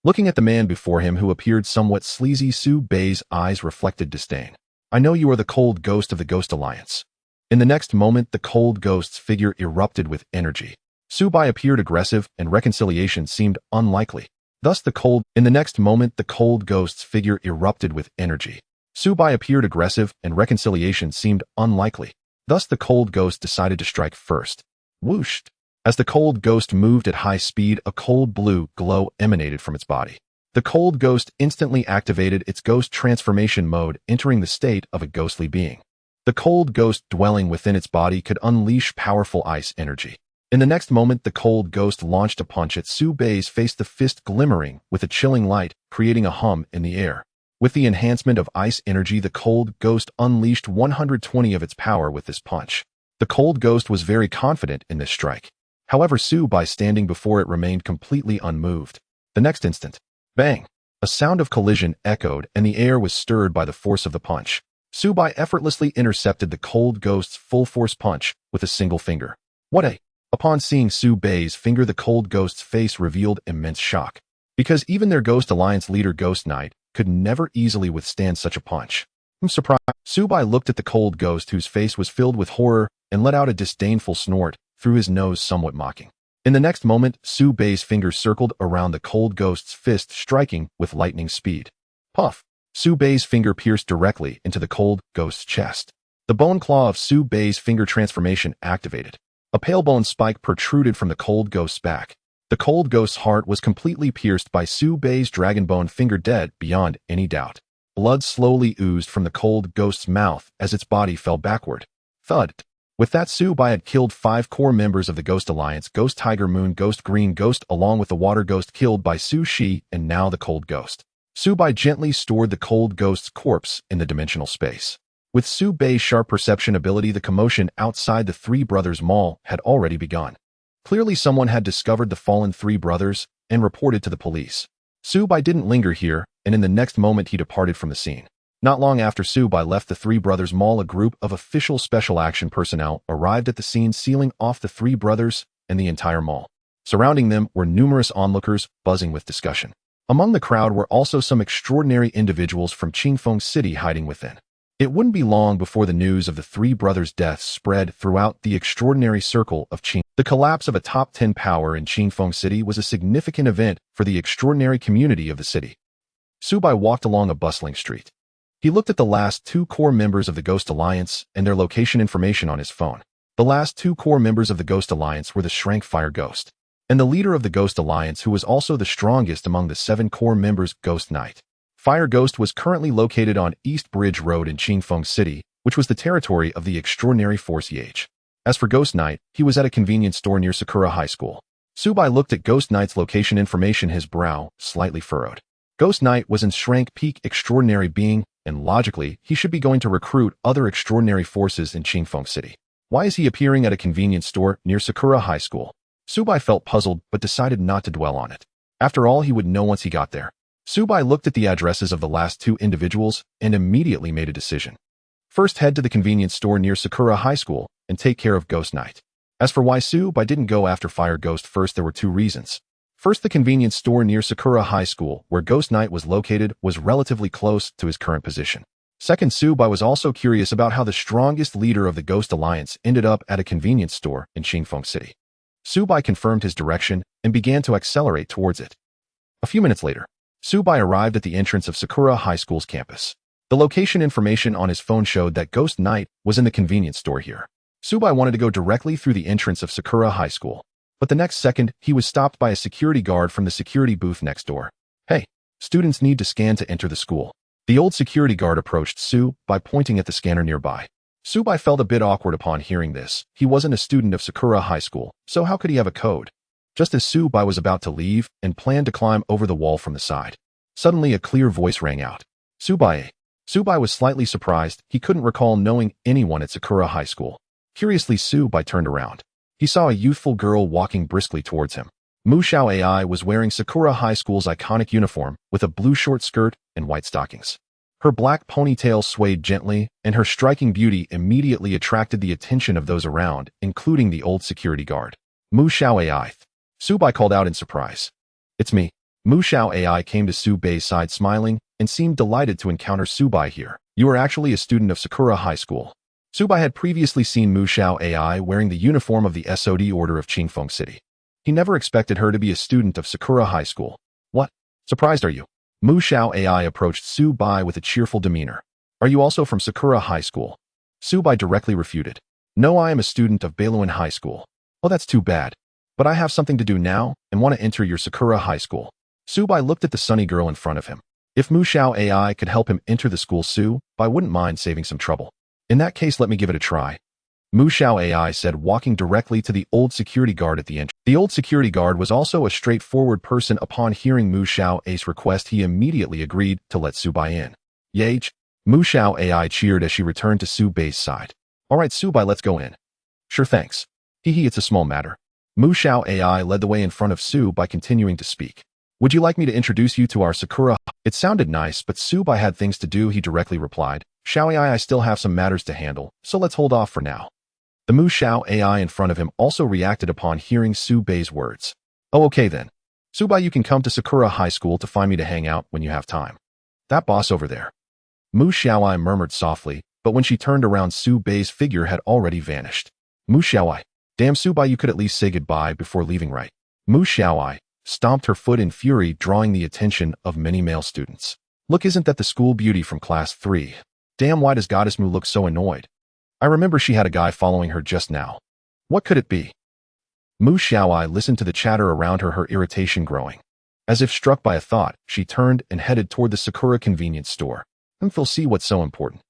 Looking at the man before him who appeared somewhat sleazy, Su Bei's eyes reflected disdain. "I know you are the cold ghost of the Ghost Alliance." In the next moment, the cold ghost's figure erupted with energy. Su Bai appeared aggressive, and reconciliation seemed unlikely. In the next moment, the cold ghost's figure erupted with energy. Su Bai appeared aggressive, and reconciliation seemed unlikely. Thus, the cold ghost decided to strike first. Whoosh! As the cold ghost moved at high speed, a cold blue glow emanated from its body. The cold ghost instantly activated its ghost transformation mode, entering the state of a ghostly being. The cold ghost dwelling within its body could unleash powerful ice energy. In the next moment, the cold ghost launched a punch at Su Bei's face, the fist glimmering with a chilling light, creating a hum in the air. With the enhancement of ice energy, the cold ghost unleashed 120 of its power with this punch. The cold ghost was very confident in this strike. However, Su Bai standing before it remained completely unmoved. The next instant, bang! A sound of collision echoed, and the air was stirred by the force of the punch. Su Bai effortlessly intercepted the cold ghost's full-force punch with a single finger. What a... Upon seeing Su Bei's finger, the cold ghost's face revealed immense shock. Because even their Ghost Alliance leader, Ghost Knight, could never easily withstand such a punch. I'm surprised. Su Bai looked at the cold ghost, whose face was filled with horror, and let out a disdainful snort through his nose, somewhat mocking. In the next moment, Su Bei's fingers circled around the cold ghost's fist, striking with lightning speed. Puff! Su Bei's finger pierced directly into the cold ghost's chest. The bone claw of Su Bei's finger transformation activated. A pale bone spike protruded from the cold ghost's back. The cold ghost's heart was completely pierced by Su Bei's dragon bone finger, dead beyond any doubt. Blood slowly oozed from the cold ghost's mouth as its body fell backward. Thud. With that, Su Bai had killed 5 core members of the Ghost Alliance: Ghost Tiger Moon, Ghost Green Ghost, along with the Water Ghost killed by Su Shi, and now the Cold Ghost. Su Bai gently stored the Cold Ghost's corpse in the dimensional space. With Su Bei's sharp perception ability, the commotion outside the Three Brothers Mall had already begun. Clearly someone had discovered the fallen three brothers and reported to the police. Su Bai didn't linger here, and in the next moment he departed from the scene. Not long after Su Bai left the Three Brothers Mall, a group of official special action personnel arrived at the scene, sealing off the three brothers and the entire mall. Surrounding them were numerous onlookers, buzzing with discussion. Among the crowd were also some extraordinary individuals from Qingfeng City hiding within. It wouldn't be long before the news of the three brothers' deaths spread throughout the extraordinary circle of Qing. The collapse of a top 10 power in Qingfeng City was a significant event for the extraordinary community of the city. Su Bai walked along a bustling street. He looked at the last 2 core members of the Ghost Alliance and their location information on his phone. The last 2 core members of the Ghost Alliance were the Shrank Fire Ghost and the leader of the Ghost Alliance, who was also the strongest among the 7 core members, Ghost Knight. Fire Ghost was currently located on East Bridge Road in Qingfeng City, which was the territory of the Extraordinary Force YH. As for Ghost Knight, he was at a convenience store near Sakura High School. Su Bai looked at Ghost Knight's location information, his brow slightly furrowed. Ghost Knight was in Shrank Peak Extraordinary Being, and logically, he should be going to recruit other extraordinary forces in Qingfeng City. Why is he appearing at a convenience store near Sakura High School? Su Bai felt puzzled but decided not to dwell on it. After all, he would know once he got there. Su Bai looked at the addresses of the last 2 individuals and immediately made a decision. First, head to the convenience store near Sakura High School and take care of Ghost Knight. As for why Su Bai didn't go after Fire Ghost first, there were 2 reasons. First, the convenience store near Sakura High School, where Ghost Knight was located, was relatively close to his current position. Second, Su Bai was also curious about how the strongest leader of the Ghost Alliance ended up at a convenience store in Qingfeng City. Su Bai confirmed his direction and began to accelerate towards it. A few minutes later, Su Bai arrived at the entrance of Sakura High School's campus. The location information on his phone showed that Ghost Knight was in the convenience store here. Su Bai wanted to go directly through the entrance of Sakura High School, but the next second, he was stopped by a security guard from the security booth next door. Hey, students need to scan to enter the school. The old security guard approached Su Bai, pointing at the scanner nearby. Su Bai felt a bit awkward upon hearing this. He wasn't a student of Sakura High School, so how could he have a code? Just as Su Bai was about to leave and planned to climb over the wall from the side, suddenly a clear voice rang out. Su Bai. Su Bai was slightly surprised. He couldn't recall knowing anyone at Sakura High School. Curiously, Su Bai turned around. He saw a youthful girl walking briskly towards him. Mu Xiao AI was wearing Sakura High School's iconic uniform with a blue short skirt and white stockings. Her black ponytail swayed gently, and her striking beauty immediately attracted the attention of those around, including the old security guard. Mu Xiao AI. Su Bai called out in surprise. It's me. Mu Xiao AI came to Su Bai's side smiling and seemed delighted to encounter Su Bai here. You are actually a student of Sakura High School. Su Bai had previously seen Mu Xiao AI wearing the uniform of the SOD Order of Qingfeng City. He never expected her to be a student of Sakura High School. What? Surprised are you? Mu Xiao AI approached Su Bai with a cheerful demeanor. Are you also from Sakura High School? Su Bai directly refuted. No, I am a student of Beiluan High School. Oh, that's too bad. But I have something to do now and want to enter your Sakura High School. Su Bai looked at the sunny girl in front of him. If Mu Xiao AI could help him enter the school, Su Bai wouldn't mind saving some trouble. In that case, let me give it a try. Mu Xiao AI said, walking directly to the old security guard at the entrance. The old security guard was also a straightforward person. Upon hearing Mu Xiao AI's request, he immediately agreed to let Su Bai in. Yage. Mu Xiao AI cheered as she returned to Su Bai's side. Alright Su Bai, let's go in. Sure, thanks. Hee, it's a small matter. Mu Xiao AI led the way in front of Su by continuing to speak. Would you like me to introduce you to our Sakura? It sounded nice, but Su Bai had things to do. He directly replied. Xiao AI, I still have some matters to handle, so let's hold off for now. The Mu Xiao AI in front of him also reacted upon hearing Su Bai's words. Oh, okay then. Su Bai, you can come to Sakura High School to find me to hang out when you have time. That boss over there. Mu Xiaoai murmured softly, but when she turned around, Su Bai's figure had already vanished. Mu Xiaoai. Damn, Su Bai, you could at least say goodbye before leaving, right? Mu Xiaoai stomped her foot in fury, drawing the attention of many male students. Look, isn't that the school beauty from class 3? Damn, why does Goddess Mu look so annoyed? I remember she had a guy following her just now. What could it be? Mu Xiaoai listened to the chatter around her irritation growing. As if struck by a thought, she turned and headed toward the Sakura convenience store. We'll see what's so important.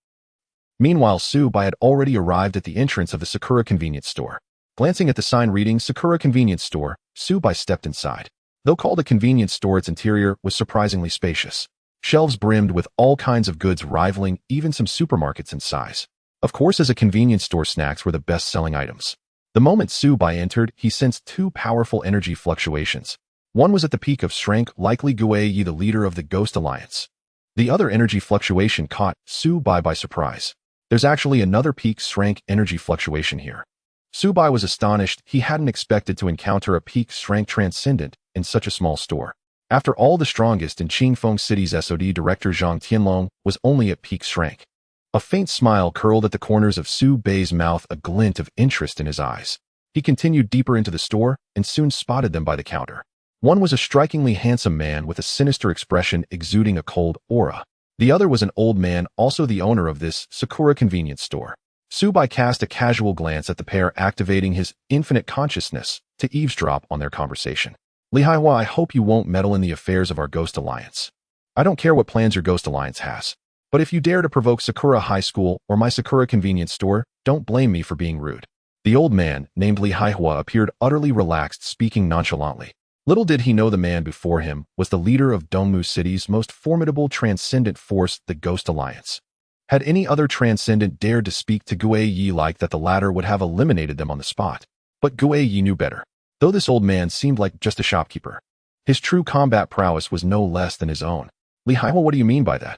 Meanwhile, Su Bai had already arrived at the entrance of the Sakura convenience store. Glancing at the sign reading Sakura convenience store, Su Bai stepped inside. Though called a convenience store, its interior was surprisingly spacious. Shelves brimmed with all kinds of goods rivaling even some supermarkets in size. Of course, as a convenience store, snacks were the best-selling items. The moment Su Bai entered, he sensed two powerful energy fluctuations. One was at the peak of strength, likely Gui Yi, the leader of the Ghost Alliance. The other energy fluctuation caught Su Bai by surprise. There's actually another peak strength energy fluctuation here. Su Bai was astonished. He hadn't expected to encounter a peak strength transcendent in such a small store. After all, the strongest in Qingfeng City's SOD director Zhang Tianlong was only at peak strength. A faint smile curled at the corners of Su Bai's mouth, a glint of interest in his eyes. He continued deeper into the store and soon spotted them by the counter. One was a strikingly handsome man with a sinister expression exuding a cold aura. The other was an old man, also the owner of this Sakura convenience store. Su Bai cast a casual glance at the pair, activating his infinite consciousness to eavesdrop on their conversation. Li Haihua, I hope you won't meddle in the affairs of our Ghost Alliance. I don't care what plans your Ghost Alliance has. But if you dare to provoke Sakura High School or my Sakura convenience store, don't blame me for being rude. The old man, named Li Haihua, appeared utterly relaxed, speaking nonchalantly. Little did he know the man before him was the leader of Dongmu City's most formidable transcendent force, the Ghost Alliance. Had any other transcendent dared to speak to Gui Yi like that, the latter would have eliminated them on the spot. But Gui Yi knew better. Though this old man seemed like just a shopkeeper, his true combat prowess was no less than his own. Li Haihua, what do you mean by that?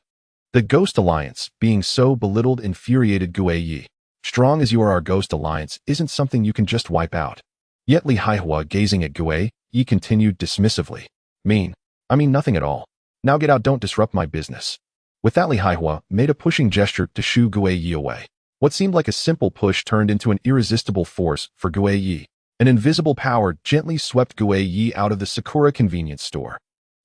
The Ghost Alliance, being so belittled, infuriated Gui Yi. Strong as you are, our Ghost Alliance isn't something you can just wipe out. Yet Li Haihua, gazing at Gui Yi, continued dismissively. I mean nothing at all. Now get out, don't disrupt my business. With that, Li Haihua made a pushing gesture to shoo Gui Yi away. What seemed like a simple push turned into an irresistible force for Gui Yi. An invisible power gently swept Gui Yi out of the Sakura convenience store.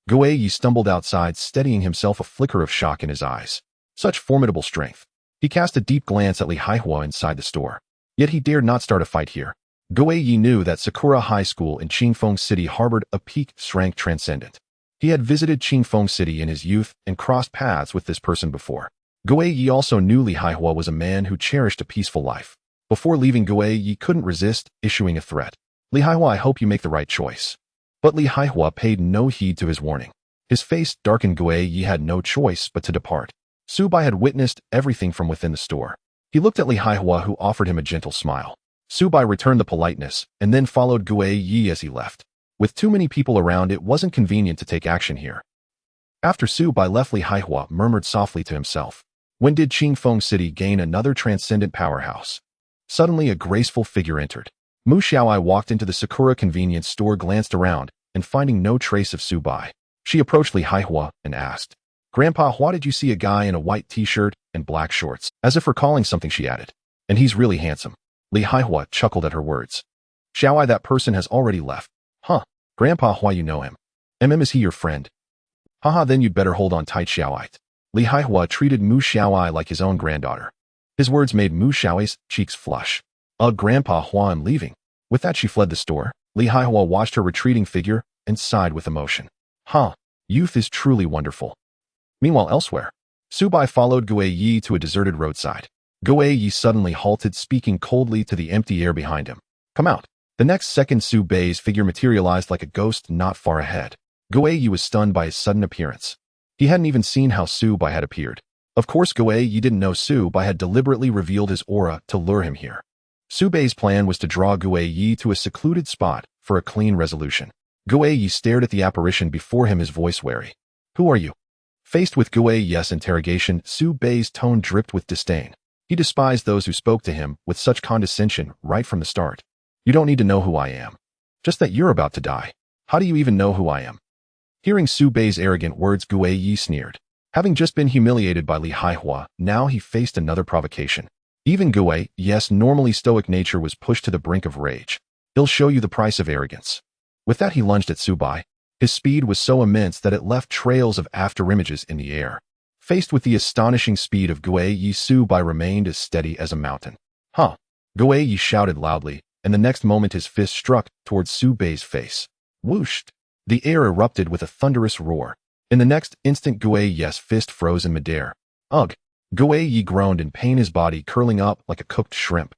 Gui Yi stumbled outside, steadying himself, a flicker of shock in his eyes. Such formidable strength. He cast a deep glance at Li Haihua inside the store. Yet he dared not start a fight here. Gui Yi knew that Sakura High School in Qingfeng City harbored a peak strength transcendent. He had visited Qingfeng City in his youth and crossed paths with this person before. Gui Yi also knew Li Haihua was a man who cherished a peaceful life. Before leaving, Gui Yi couldn't resist issuing a threat. Li Haihua, I hope you make the right choice. But Li Haihua paid no heed to his warning. His face darkened. Gui Yi had no choice but to depart. Su Bai had witnessed everything from within the store. He looked at Li Haihua, who offered him a gentle smile. Su Bai returned the politeness and then followed Gui Yi as he left. With too many people around, it wasn't convenient to take action here. After Su Bai left, Li Haihua murmured softly to himself. When did Qingfeng City gain another transcendent powerhouse? Suddenly, a graceful figure entered. Mu Xiaoai walked into the Sakura convenience store, glanced around, and finding no trace of Su Bai, she approached Li Haihua and asked, Grandpa, why did you see a guy in a white t-shirt and black shorts? As if recalling something, she added. And he's really handsome. Li Haihua chuckled at her words. Xiaoai, that person has already left. Huh, Grandpa, why you know him? Is he your friend? Haha, then you'd better hold on tight, Xiaoai. Li Haihua treated Mu Xiaoai like his own granddaughter. His words made Mu Xiaoai's cheeks flush. Grandpa, I'm leaving. With that, she fled the store. Li Haihua watched her retreating figure and sighed with emotion. Youth is truly wonderful. Meanwhile, elsewhere, Su Bai followed Gui Yi to a deserted roadside. Gui Yi suddenly halted, speaking coldly to the empty air behind him. Come out. The next second, Su Bai's figure materialized like a ghost not far ahead. Gui Yi was stunned by his sudden appearance. He hadn't even seen how Su Bai had appeared. Of course, Gui Yi didn't know Su Bai had deliberately revealed his aura to lure him here. Su Bai's plan was to draw Gui Yi to a secluded spot for a clean resolution. Gui Yi stared at the apparition before him, his voice wary. Who are you? Faced with Gui Yi's interrogation, Su Bai's tone dripped with disdain. He despised those who spoke to him with such condescension right from the start. You don't need to know who I am. Just that you're about to die. How do you even know who I am? Hearing Su Bai's arrogant words, Gui Yi sneered. Having just been humiliated by Li Haihua, now he faced another provocation. Even Gui Yi's normally stoic nature was pushed to the brink of rage. He'll show you the price of arrogance. With that, he lunged at Su Bai. His speed was so immense that it left trails of afterimages in the air. Faced with the astonishing speed of Gui Yi, Su Bai remained as steady as a mountain. Huh. Guei shouted loudly, and the next moment his fist struck towards Su Bei's face. Whooshed. The air erupted with a thunderous roar. In the next instant, Guei's fist froze in midair. Ugh. Guei groaned in pain, his body curling up like a cooked shrimp.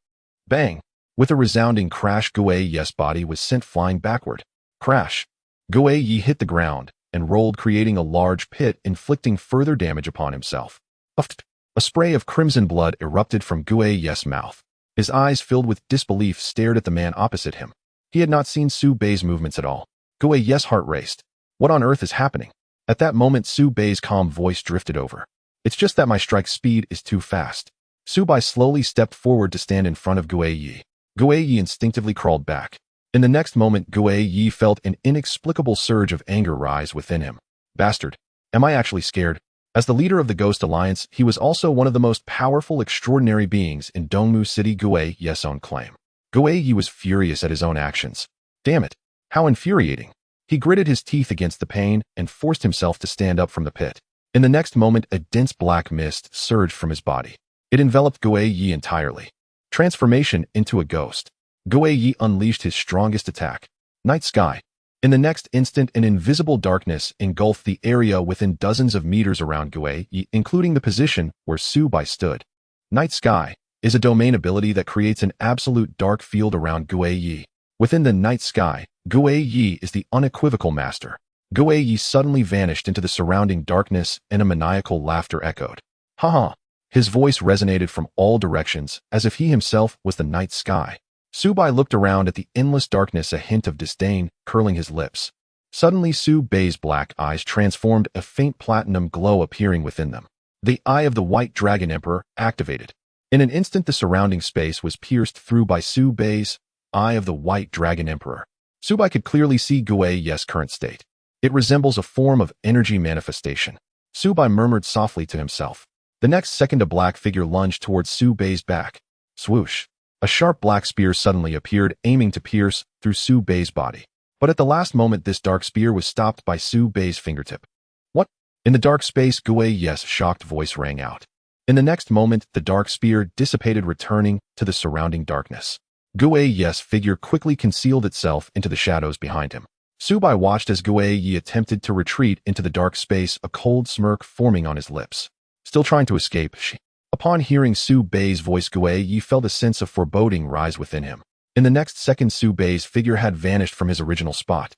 Bang! With a resounding crash, Guei's body was sent flying backward. Crash! Guei hit the ground and rolled, creating a large pit, inflicting further damage upon himself. Uffed! A spray of crimson blood erupted from Guei's mouth. His eyes, filled with disbelief, stared at the man opposite him. He had not seen Su Bei's movements at all. Guei's heart raced. What on earth is happening? At that moment, Su Bei's calm voice drifted over. It's just that my strike speed is too fast. Su Bei slowly stepped forward to stand in front of Guei. Guei instinctively crawled back. In the next moment, Guei felt an inexplicable surge of anger rise within him. Bastard. Am I actually scared? As the leader of the Ghost Alliance, he was also one of the most powerful, extraordinary beings in Dongmu City. Guei's own claim. Guei was furious at his own actions. Damn it. How infuriating. He gritted his teeth against the pain and forced himself to stand up from the pit. In the next moment, a dense black mist surged from his body. It enveloped Guei entirely. Transformation into a ghost. Guei unleashed his strongest attack. Night Sky. In the next instant, an invisible darkness engulfed the area within dozens of meters around Guei, including the position where Su Bei stood. Night Sky is a domain ability that creates an absolute dark field around Guei. Within the Night Sky, Guei is the unequivocal master. Guei suddenly vanished into the surrounding darkness, and a maniacal laughter echoed. Haha. His voice resonated from all directions, as if he himself was the Night Sky. Su Bei looked around at the endless darkness, a hint of disdain curling his lips. Suddenly, Su Bei's black eyes transformed, a faint platinum glow appearing within them. The Eye of the White Dragon Emperor activated. In an instant, the surrounding space was pierced through by Su Bei's Eye of the White Dragon Emperor. Su Bei could clearly see Guei's current state. It resembles a form of energy manifestation. Su Bei murmured softly to himself. The next second, a black figure lunged towards Su Bei's back. Swoosh. A sharp black spear suddenly appeared, aiming to pierce through Su Bei's body. But at the last moment, this dark spear was stopped by Su Bei's fingertip. What? In the dark space, Guei's shocked voice rang out. In the next moment, the dark spear dissipated, returning to the surrounding darkness. Guei's figure quickly concealed itself into the shadows behind him. Su Bei watched as Guei attempted to retreat into the dark space, a cold smirk forming on his lips. Still trying to escape, Upon hearing Su Bei's voice, Guei felt a sense of foreboding rise within him. In the next second, Su Bei's figure had vanished from his original spot.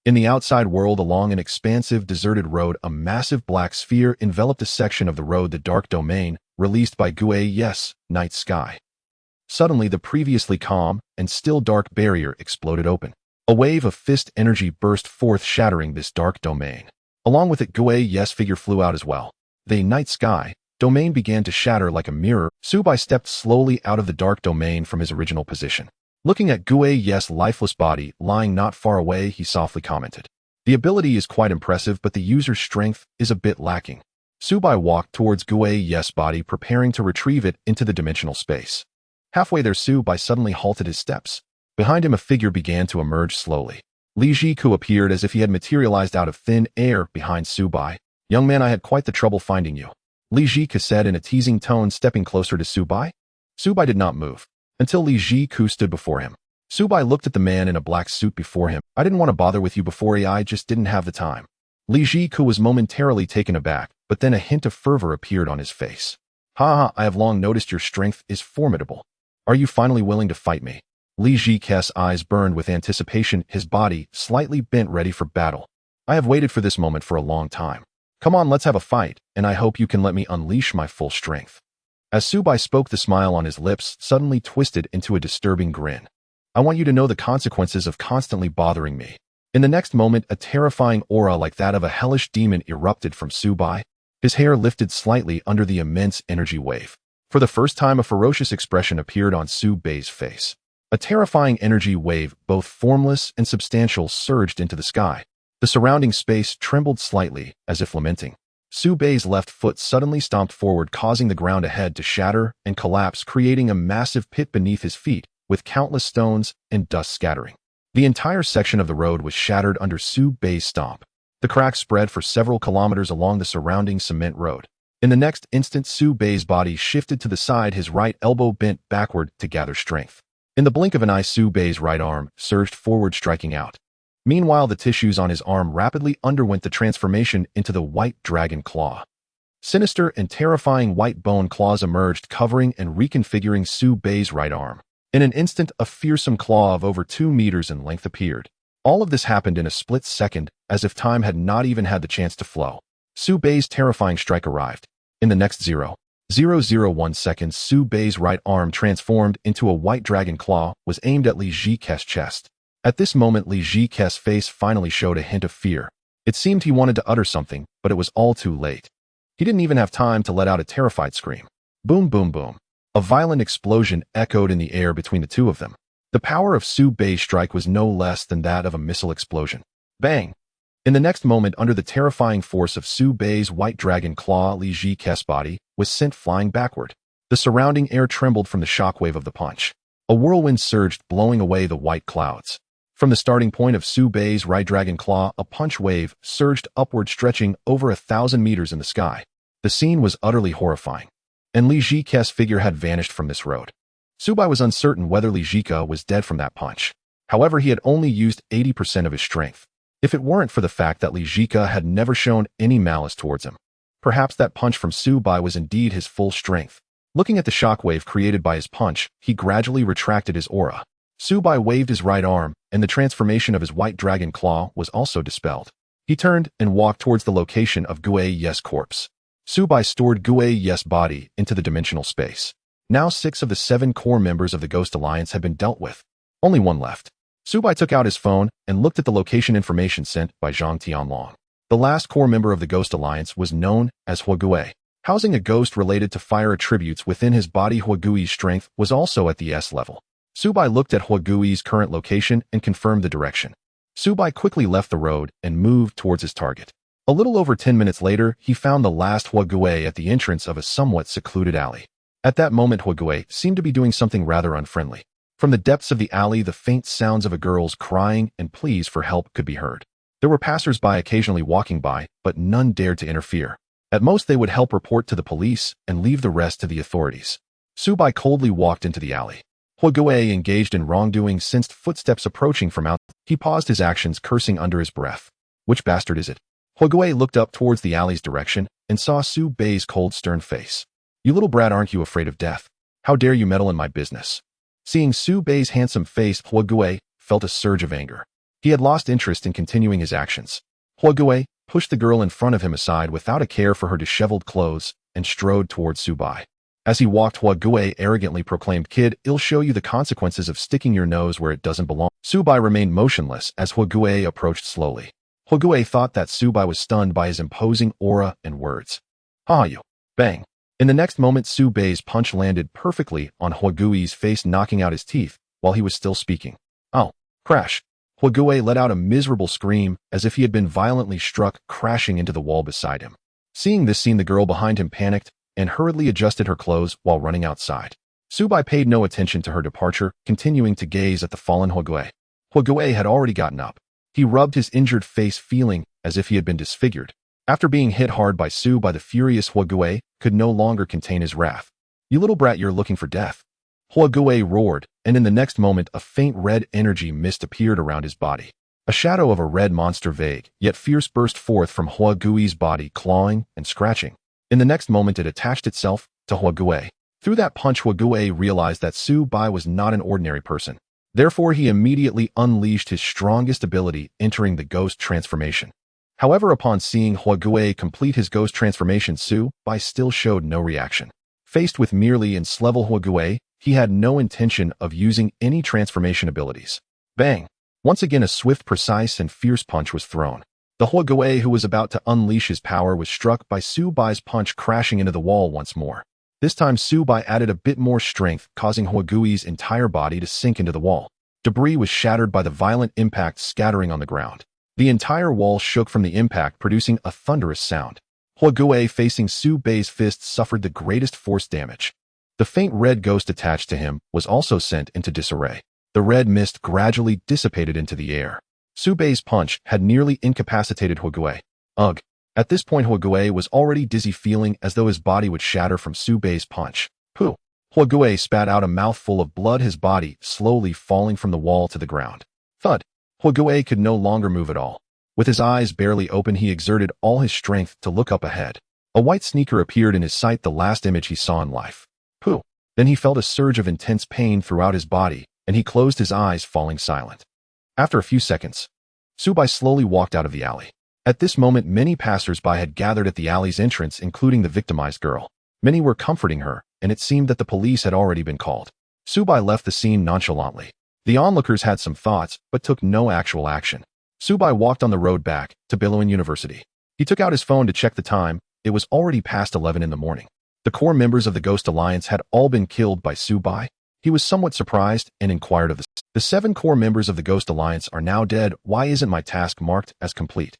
In the outside world, along an expansive, deserted road, a massive black sphere enveloped a section of the road, the dark domain, released by Guei's Night Sky. Suddenly, the previously calm and still dark barrier exploded open. A wave of fist energy burst forth, shattering this dark domain. Along with it, Guei's figure flew out as well. The Night Sky domain began to shatter like a mirror. Su Bei stepped slowly out of the dark domain from his original position. Looking at Guei's lifeless body lying not far away, he softly commented. The ability is quite impressive, but the user's strength is a bit lacking. Su Bei walked towards Guei's body, preparing to retrieve it into the dimensional space. Halfway there, Su Bei suddenly halted his steps. Behind him, a figure began to emerge slowly. Li Jiku appeared as if he had materialized out of thin air behind Su Bei. Young man, I had quite the trouble finding you, Li Jiku said in a teasing tone, stepping closer to Su Bei. Su Bei did not move until Li Jiku stood before him. Su Bei looked at the man in a black suit before him. I didn't want to bother with you before, I just didn't have the time. Li Jiku was momentarily taken aback, but then a hint of fervor appeared on his face. Ha, I have long noticed your strength is formidable. Are you finally willing to fight me? Li Jiku's eyes burned with anticipation, his body slightly bent, ready for battle. I have waited for this moment for a long time. Come on, let's have a fight, and I hope you can let me unleash my full strength. As Su Bei spoke, the smile on his lips suddenly twisted into a disturbing grin. I want you to know the consequences of constantly bothering me. In the next moment, a terrifying aura like that of a hellish demon erupted from Su Bei. His hair lifted slightly under the immense energy wave. For the first time, a ferocious expression appeared on Su Bei's face. A terrifying energy wave, both formless and substantial, surged into the sky. The surrounding space trembled slightly, as if lamenting. Su Bei's left foot suddenly stomped forward, causing the ground ahead to shatter and collapse, creating a massive pit beneath his feet, with countless stones and dust scattering. The entire section of the road was shattered under Su Bei's stomp. The cracks spread for several kilometers along the surrounding cement road. In the next instant, Su Bei's body shifted to the side, his right elbow bent backward to gather strength. In the blink of an eye, Su Bei's right arm surged forward, striking out. Meanwhile, the tissues on his arm rapidly underwent the transformation into the white dragon claw. Sinister and terrifying white bone claws emerged, covering and reconfiguring Su Bei's right arm. In an instant, a fearsome claw of over 2 meters in length appeared. All of this happened in a split second, as if time had not even had the chance to flow. Su Bei's terrifying strike arrived. In the next 0.001 seconds, Su Bei's right arm transformed into a white dragon claw, was aimed at Li Jike's chest. At this moment, Li Jike's face finally showed a hint of fear. It seemed he wanted to utter something, but it was all too late. He didn't even have time to let out a terrified scream. Boom, boom, boom. A violent explosion echoed in the air between the two of them. The power of Su Bei's strike was no less than that of a missile explosion. Bang! In the next moment, under the terrifying force of Su Bei's white dragon claw, Li Jike's body was sent flying backward. The surrounding air trembled from the shockwave of the punch. A whirlwind surged, blowing away the white clouds. From the starting point of Su Bei's right dragon claw, a punch wave surged upward, stretching over 1,000 meters in the sky. The scene was utterly horrifying, and Li Jike's figure had vanished from this road. Su Bei was uncertain whether Li Jike was dead from that punch. However, he had only used 80% of his strength. If it weren't for the fact that Li Jike had never shown any malice towards him, perhaps that punch from Su Bei was indeed his full strength. Looking at the shockwave created by his punch, he gradually retracted his aura. Su Bei waved his right arm, and the transformation of his white dragon claw was also dispelled. He turned and walked towards the location of Gue Ye's corpse. Su Bei stored Gue Ye's body into the dimensional space. Now 6 of the 7 core members of the Ghost Alliance had been dealt with. Only one left. Su Bei took out his phone and looked at the location information sent by Zhang Tianlong. The last core member of the Ghost Alliance was known as Hua Gue. Housing a ghost related to fire attributes within his body, Hua Gui's strength was also at the S level. Su Bei looked at Hua Gui's current location and confirmed the direction. Su Bei quickly left the road and moved towards his target. A little over 10 minutes later, he found the last Hua Gue at the entrance of a somewhat secluded alley. At that moment, Hua Gue seemed to be doing something rather unfriendly. From the depths of the alley, the faint sounds of a girl's crying and pleas for help could be heard. There were passers-by occasionally walking by, but none dared to interfere. At most, they would help report to the police and leave the rest to the authorities. Su Bei coldly walked into the alley. Hua Gue, engaged in wrongdoing, sensed footsteps approaching from outside. He paused his actions, cursing under his breath. Which bastard is it? Hua Gue looked up towards the alley's direction and saw Su Bei's cold, stern face. You little brat, aren't you afraid of death? How dare you meddle in my business? Seeing Su Bei's handsome face, Hua Gue felt a surge of anger. He had lost interest in continuing his actions. Hua Gue pushed the girl in front of him aside without a care for her disheveled clothes and strode towards Su Bei. As he walked, Hua Gue arrogantly proclaimed, "Kid, I'll show you the consequences of sticking your nose where it doesn't belong." Su Bei remained motionless as Hua Gue approached slowly. Hua Gue thought that Su Bei was stunned by his imposing aura and words. "Ha you!" Bang! In the next moment, Su Bei's punch landed perfectly on Hua Gui's face, knocking out his teeth while he was still speaking. Oh! Crash! Hua Gue let out a miserable scream as if he had been violently struck, crashing into the wall beside him. Seeing this scene, the girl behind him panicked and hurriedly adjusted her clothes while running outside. Su Bei paid no attention to her departure, continuing to gaze at the fallen Hua Gue. Hua Gue had already gotten up. He rubbed his injured face, feeling as if he had been disfigured. After being hit hard by Su Bei, the furious Hua Gue could no longer contain his wrath. "You little brat, you're looking for death." Hua Gue roared, and in the next moment a faint red energy mist appeared around his body. A shadow of a red monster, vague yet fierce, burst forth from Hua Gui's body, clawing and scratching. In the next moment it attached itself to Hua Gue. Through that punch, Hua Gue realized that Su Bei was not an ordinary person. Therefore, he immediately unleashed his strongest ability, entering the ghost transformation. However, upon seeing Hua Gue complete his ghost transformation, Su Bei still showed no reaction. Faced with merely S-level Hua Gue, he had no intention of using any transformation abilities. Bang! Once again, a swift, precise, and fierce punch was thrown. The Hua Gue, who was about to unleash his power, was struck by Su Bei's punch, crashing into the wall once more. This time, Su Bei added a bit more strength, causing Hua Gui's entire body to sink into the wall. Debris was shattered by the violent impact, scattering on the ground. The entire wall shook from the impact, producing a thunderous sound. Hua Gue, facing Su Bei's fists, suffered the greatest force damage. The faint red ghost attached to him was also sent into disarray. The red mist gradually dissipated into the air. Su Bei's punch had nearly incapacitated Hua Gue. Ugh! At this point, Huague was already dizzy, feeling as though his body would shatter from Su Bei's punch. Pooh! Huague spat out a mouthful of blood, his body slowly falling from the wall to the ground. Thud! Huague could no longer move at all. With his eyes barely open, he exerted all his strength to look up ahead. A white sneaker appeared in his sight, the last image he saw in life. Pooh! Then he felt a surge of intense pain throughout his body, and he closed his eyes, falling silent. After a few seconds, Su Bei slowly walked out of the alley. At this moment, many passers-by had gathered at the alley's entrance, including the victimized girl. Many were comforting her, and it seemed that the police had already been called. Su Bei left the scene nonchalantly. The onlookers had some thoughts, but took no actual action. Su Bei walked on the road back to Bilowan University. He took out his phone to check the time. It was already past 11 in the morning. The core members of the Ghost Alliance had all been killed by Su Bei. He was somewhat surprised and inquired of the 7 core members of the Ghost Alliance are now dead. Why isn't my task marked as complete?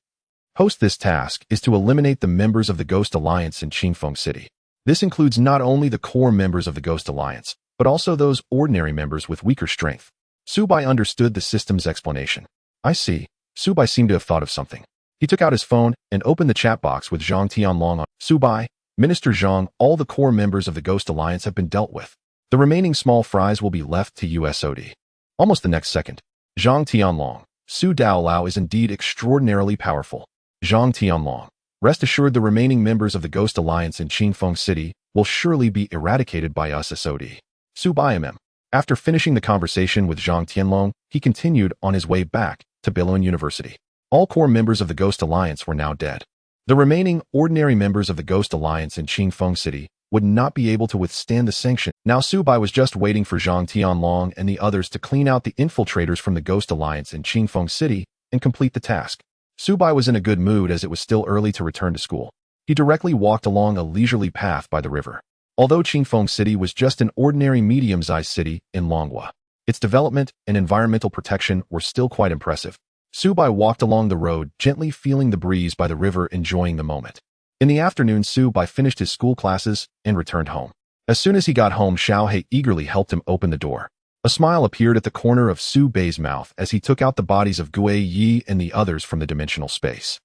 Post this task is to eliminate the members of the Ghost Alliance in Qingfeng City. This includes not only the core members of the Ghost Alliance, but also those ordinary members with weaker strength. Su Bei understood the system's explanation. I see. Su Bei seemed to have thought of something. He took out his phone and opened the chat box with Zhang Tianlong on. Su Bei, Minister Zhang, all the core members of the Ghost Alliance have been dealt with. The remaining small fries will be left to USOD. Almost the next second, Zhang Tianlong, Su Daolao is indeed extraordinarily powerful. Zhang Tianlong, rest assured the remaining members of the Ghost Alliance in Qingfeng City will surely be eradicated by us SOD. Su Bei MM. After finishing the conversation with Zhang Tianlong, he continued on his way back to Bilowan University. All core members of the Ghost Alliance were now dead. The remaining ordinary members of the Ghost Alliance in Qingfeng City would not be able to withstand the sanction. Now Su Bei was just waiting for Zhang Tianlong and the others to clean out the infiltrators from the Ghost Alliance in Qingfeng City and complete the task. Su Bei was in a good mood as it was still early to return to school. He directly walked along a leisurely path by the river. Although Qingfeng City was just an ordinary medium-sized city in Longhua, its development and environmental protection were still quite impressive. Su Bei walked along the road, gently feeling the breeze by the river, enjoying the moment. In the afternoon, Su Bei finished his school classes and returned home. As soon as he got home, Xiaohei eagerly helped him open the door. A smile appeared at the corner of Su Bei's mouth as he took out the bodies of Gui Yi and the others from the dimensional space.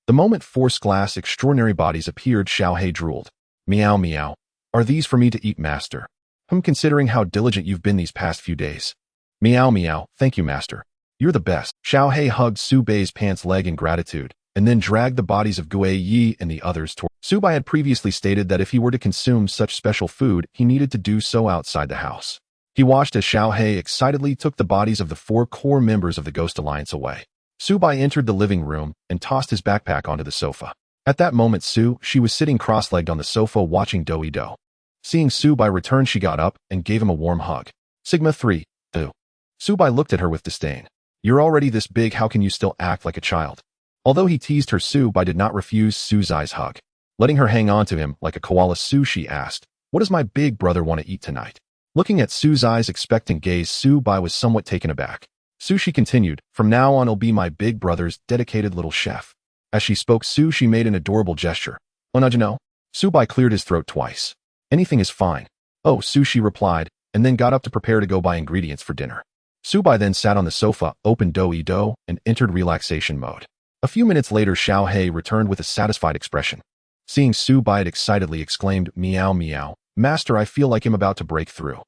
The moment force glass extraordinary bodies appeared, Xiaohei drooled. Meow meow. Are these for me to eat, master? Considering how diligent you've been these past few days. Meow meow. Thank you, master. You're the best. Xiaohei hugged Su Bei's pants leg in gratitude, and then dragged the bodies of Gui Yi and the others toward. Su Bei had previously stated that if he were to consume such special food, he needed to do so outside the house. He watched as Xiaohei excitedly took the bodies of the 4 core members of the Ghost Alliance away. Su Bei entered the living room and tossed his backpack onto the sofa. At that moment, she was sitting cross-legged on the sofa watching Doi Do. Seeing Su Bei return, she got up and gave him a warm hug. Sigma 3, Ew. Su Bei looked at her with disdain. You're already this big, how can you still act like a child? Although he teased her, Su Bei did not refuse Su Zai's hug. Letting her hang on to him like a koala, she asked, what does my big brother want to eat tonight? Looking at Su Zai's expectant gaze, Su Bei was somewhat taken aback. She continued, from now on I'll be my big brother's dedicated little chef. As she spoke, she made an adorable gesture. Onajino? Su Bei cleared his throat twice. Anything is fine. Oh, she replied, and then got up to prepare to go buy ingredients for dinner. Su Bei then sat on the sofa, opened Doi Do, and entered relaxation mode. A few minutes later, Xiaohei returned with a satisfied expression. Seeing Su Bei, it excitedly exclaimed, meow meow. Master, I feel like I'm about to break through.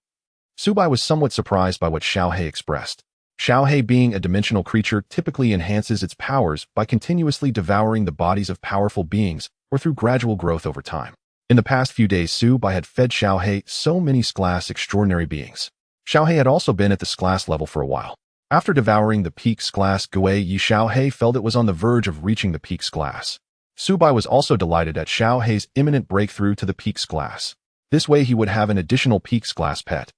Su Bei was somewhat surprised by what Xiaohei expressed. Xiaohei, being a dimensional creature, typically enhances its powers by continuously devouring the bodies of powerful beings or through gradual growth over time. In the past few days, Su Bei had fed Xiaohei so many class extraordinary beings. Xiaohei had also been at the class level for a while. After devouring the peak's class Gui Yi, Xiaohei felt it was on the verge of reaching the peak's class. Su Bei was also delighted at Xiaohei's imminent breakthrough to the peak's class. This way he would have an additional peak's class pet.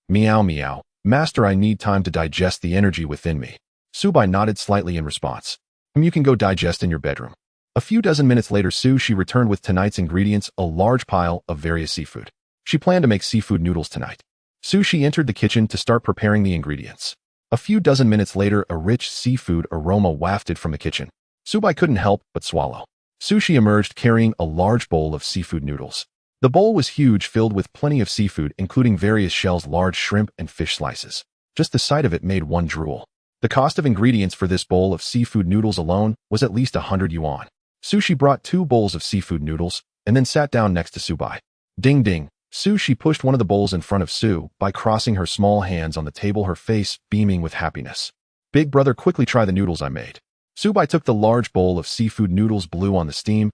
Meow meow. Master, I need time to digest the energy within me. Su Bei nodded slightly in response. You can go digest in your bedroom. A few dozen minutes later, she returned with tonight's ingredients, a large pile of various seafood. She planned to make seafood noodles tonight. She entered the kitchen to start preparing the ingredients. A few dozen minutes later, a rich seafood aroma wafted from the kitchen. Su Bei couldn't help but swallow. She emerged carrying a large bowl of seafood noodles. The bowl was huge, filled with plenty of seafood, including various shells, large shrimp, and fish slices. Just the sight of it made one drool. The cost of ingredients for this bowl of seafood noodles alone was at least 100 yuan. Sushi brought 2 bowls of seafood noodles and then sat down next to Subai. Ding ding. Sushi pushed one of the bowls in front of Su by crossing her small hands on the table, her face beaming with happiness. Big brother, quickly try the noodles I made. Subai took the large bowl of seafood noodles, blew on the steam.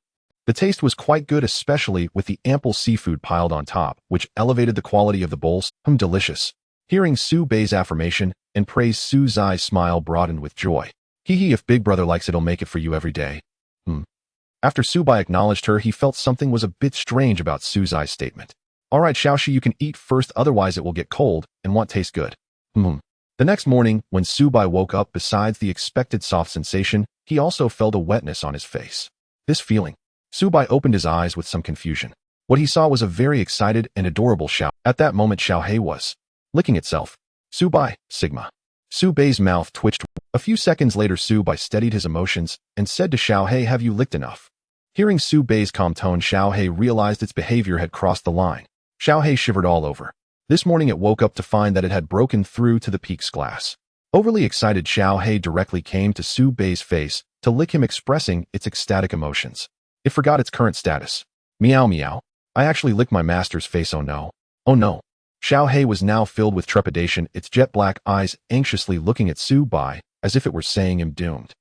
The taste was quite good, especially with the ample seafood piled on top, which elevated the quality of the bowls. Delicious. Hearing Su-bei's affirmation and praise, Su's eyes smile broadened with joy. Hee, if big brother likes it, he'll make it for you every day. After Subai acknowledged her, he felt something was a bit strange about Su's eyes statement. Alright Xiaoxi, you can eat first, otherwise it will get cold and won't taste good. The next morning, when Subai woke up, besides the expected soft sensation, he also felt a wetness on his face. This feeling. Subai opened his eyes with some confusion. What he saw was a very excited and adorable Xiao. At that moment, Xiaohei was licking itself. Subai, Sigma. Su-bei's mouth twitched. A few seconds later, Subai steadied his emotions and said to Xiaohei, have you licked enough? Hearing Su-bei's calm tone, Xiaohei realized its behavior had crossed the line. Xiaohei shivered all over. This morning it woke up to find that it had broken through to the peak's glass. Overly excited, Xiaohei directly came to Su-bei's face to lick him, expressing its ecstatic emotions. It forgot its current status. Meow meow. I actually licked my master's face, oh no. Oh no. Xiaohei was now filled with trepidation, its jet black eyes anxiously looking at Su-bei, as if it were saying, I'm doomed.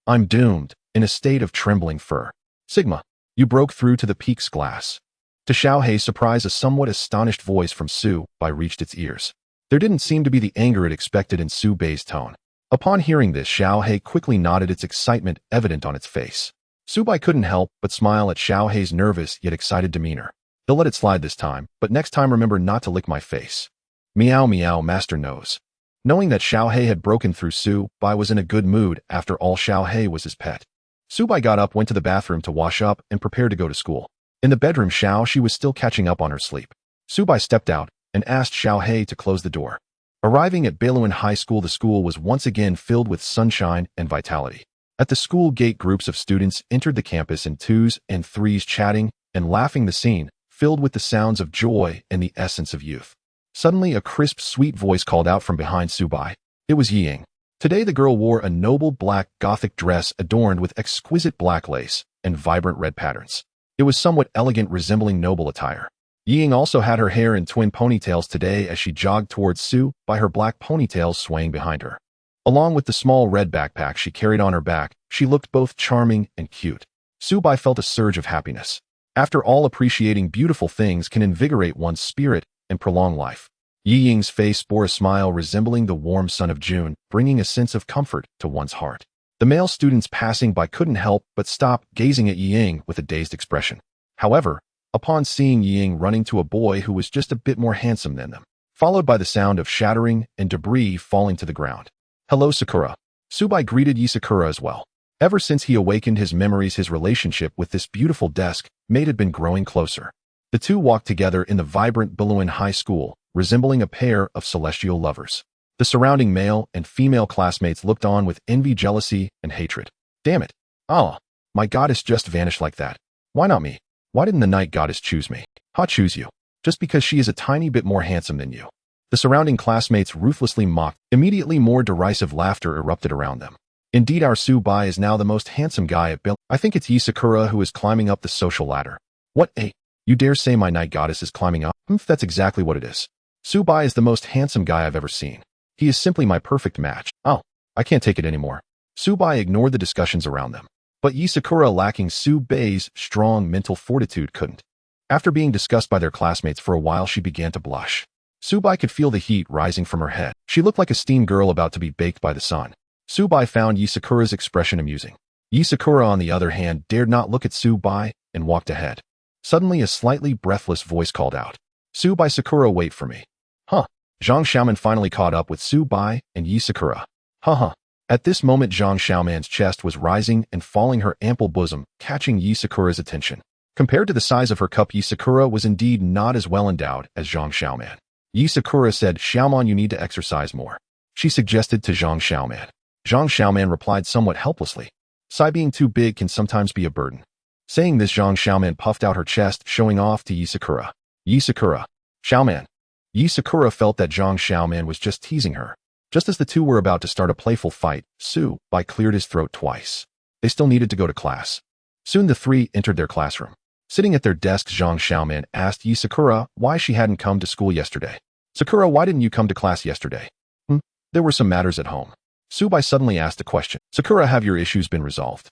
I'm doomed, in a state of trembling fur. Sigma, you broke through to the peak's glass. To Xiaohei's surprise, a somewhat astonished voice from Su-bei reached its ears. There didn't seem to be the anger it expected in Su-bei's tone. Upon hearing this, Xiaohei quickly nodded, its excitement evident on its face. Su-bei couldn't help but smile at Xiaohei's nervous yet excited demeanor. They'll let it slide this time, but next time remember not to lick my face. Meow meow, master knows. Knowing that Xiaohei had broken through, Su-bei was in a good mood. After all, Xiaohei was his pet. Su-bei got up, went to the bathroom to wash up, and prepared to go to school. In the bedroom, Xiaoxi was still catching up on her sleep. Su-bei stepped out and asked Xiaohei to close the door. Arriving at Beiluan High School, the school was once again filled with sunshine and vitality. At the school gate, groups of students entered the campus in 2s and 3s, chatting and laughing, the scene filled with the sounds of joy and the essence of youth. Suddenly, a crisp, sweet voice called out from behind Su-bei. It was Ying. Today the girl wore a noble black gothic dress adorned with exquisite black lace and vibrant red patterns. It was somewhat elegant, resembling noble attire. Ying also had her hair in twin ponytails today as she jogged towards Su-bei, her black ponytails swaying behind her. Along with the small red backpack she carried on her back, she looked both charming and cute. Su-bei felt a surge of happiness. After all, appreciating beautiful things can invigorate one's spirit and prolong life. Ying's face bore a smile resembling the warm sun of June, bringing a sense of comfort to one's heart. The male students passing by couldn't help but stop gazing at Ying with a dazed expression. However, upon seeing Ying running to a boy who was just a bit more handsome than them, followed by the sound of shattering and debris falling to the ground. Hello, Sakura. Su-bei greeted Sakura as well. Ever since he awakened his memories, his relationship with this beautiful desk mate had been growing closer. The two walked together in the vibrant Beiluan High School, resembling a pair of celestial lovers. The surrounding male and female classmates looked on with envy, jealousy, and hatred. Damn it. Ah, my goddess just vanished like that. Why not me? Why didn't the night goddess choose me? Ha, choose you. Just because she is a tiny bit more handsome than you. The surrounding classmates ruthlessly mocked. Immediately more derisive laughter erupted around them. Indeed, our Su-bei is now the most handsome guy at Bill. I think it's Sakura who is climbing up the social ladder. What, you dare say my night goddess is climbing up? That's exactly what it is. Su-bei is the most handsome guy I've ever seen. He is simply my perfect match. Oh, I can't take it anymore. Su-bei ignored the discussions around them. But Sakura, lacking Su-bei's strong mental fortitude, couldn't. After being discussed by their classmates for a while, she began to blush. Su-bei could feel the heat rising from her head. She looked like a steam girl about to be baked by the sun. Su-bei found Sakura's expression amusing. Sakura, on the other hand, dared not look at Su-bei and walked ahead. Suddenly, a slightly breathless voice called out. Su-bei, Sakura, wait for me. Huh. Zhang Xiaoman finally caught up with Su-bei and Sakura. Haha. At this moment, Zhang Xiaoman's chest was rising and falling, her ample bosom catching Sakura's attention. Compared to the size of her cup, Sakura was indeed not as well endowed as Zhang Xiaoman. Sakura said, Xiaoman, you need to exercise more. She suggested to Zhang Xiaoman. Zhang Xiaoman replied somewhat helplessly. Sai, being too big can sometimes be a burden. Saying this, Zhang Xiaoman puffed out her chest, showing off to Sakura. Sakura. Xiaoman. Sakura felt that Zhang Xiaoman was just teasing her. Just as the two were about to start a playful fight, Su-bei cleared his throat twice. They still needed to go to class. Soon the three entered their classroom. Sitting at their desks, Zhang Xiaoman asked Yi Sakura why she hadn't come to school yesterday. Sakura, why didn't you come to class yesterday? There were some matters at home. Subai suddenly asked a question. Sakura, have your issues been resolved?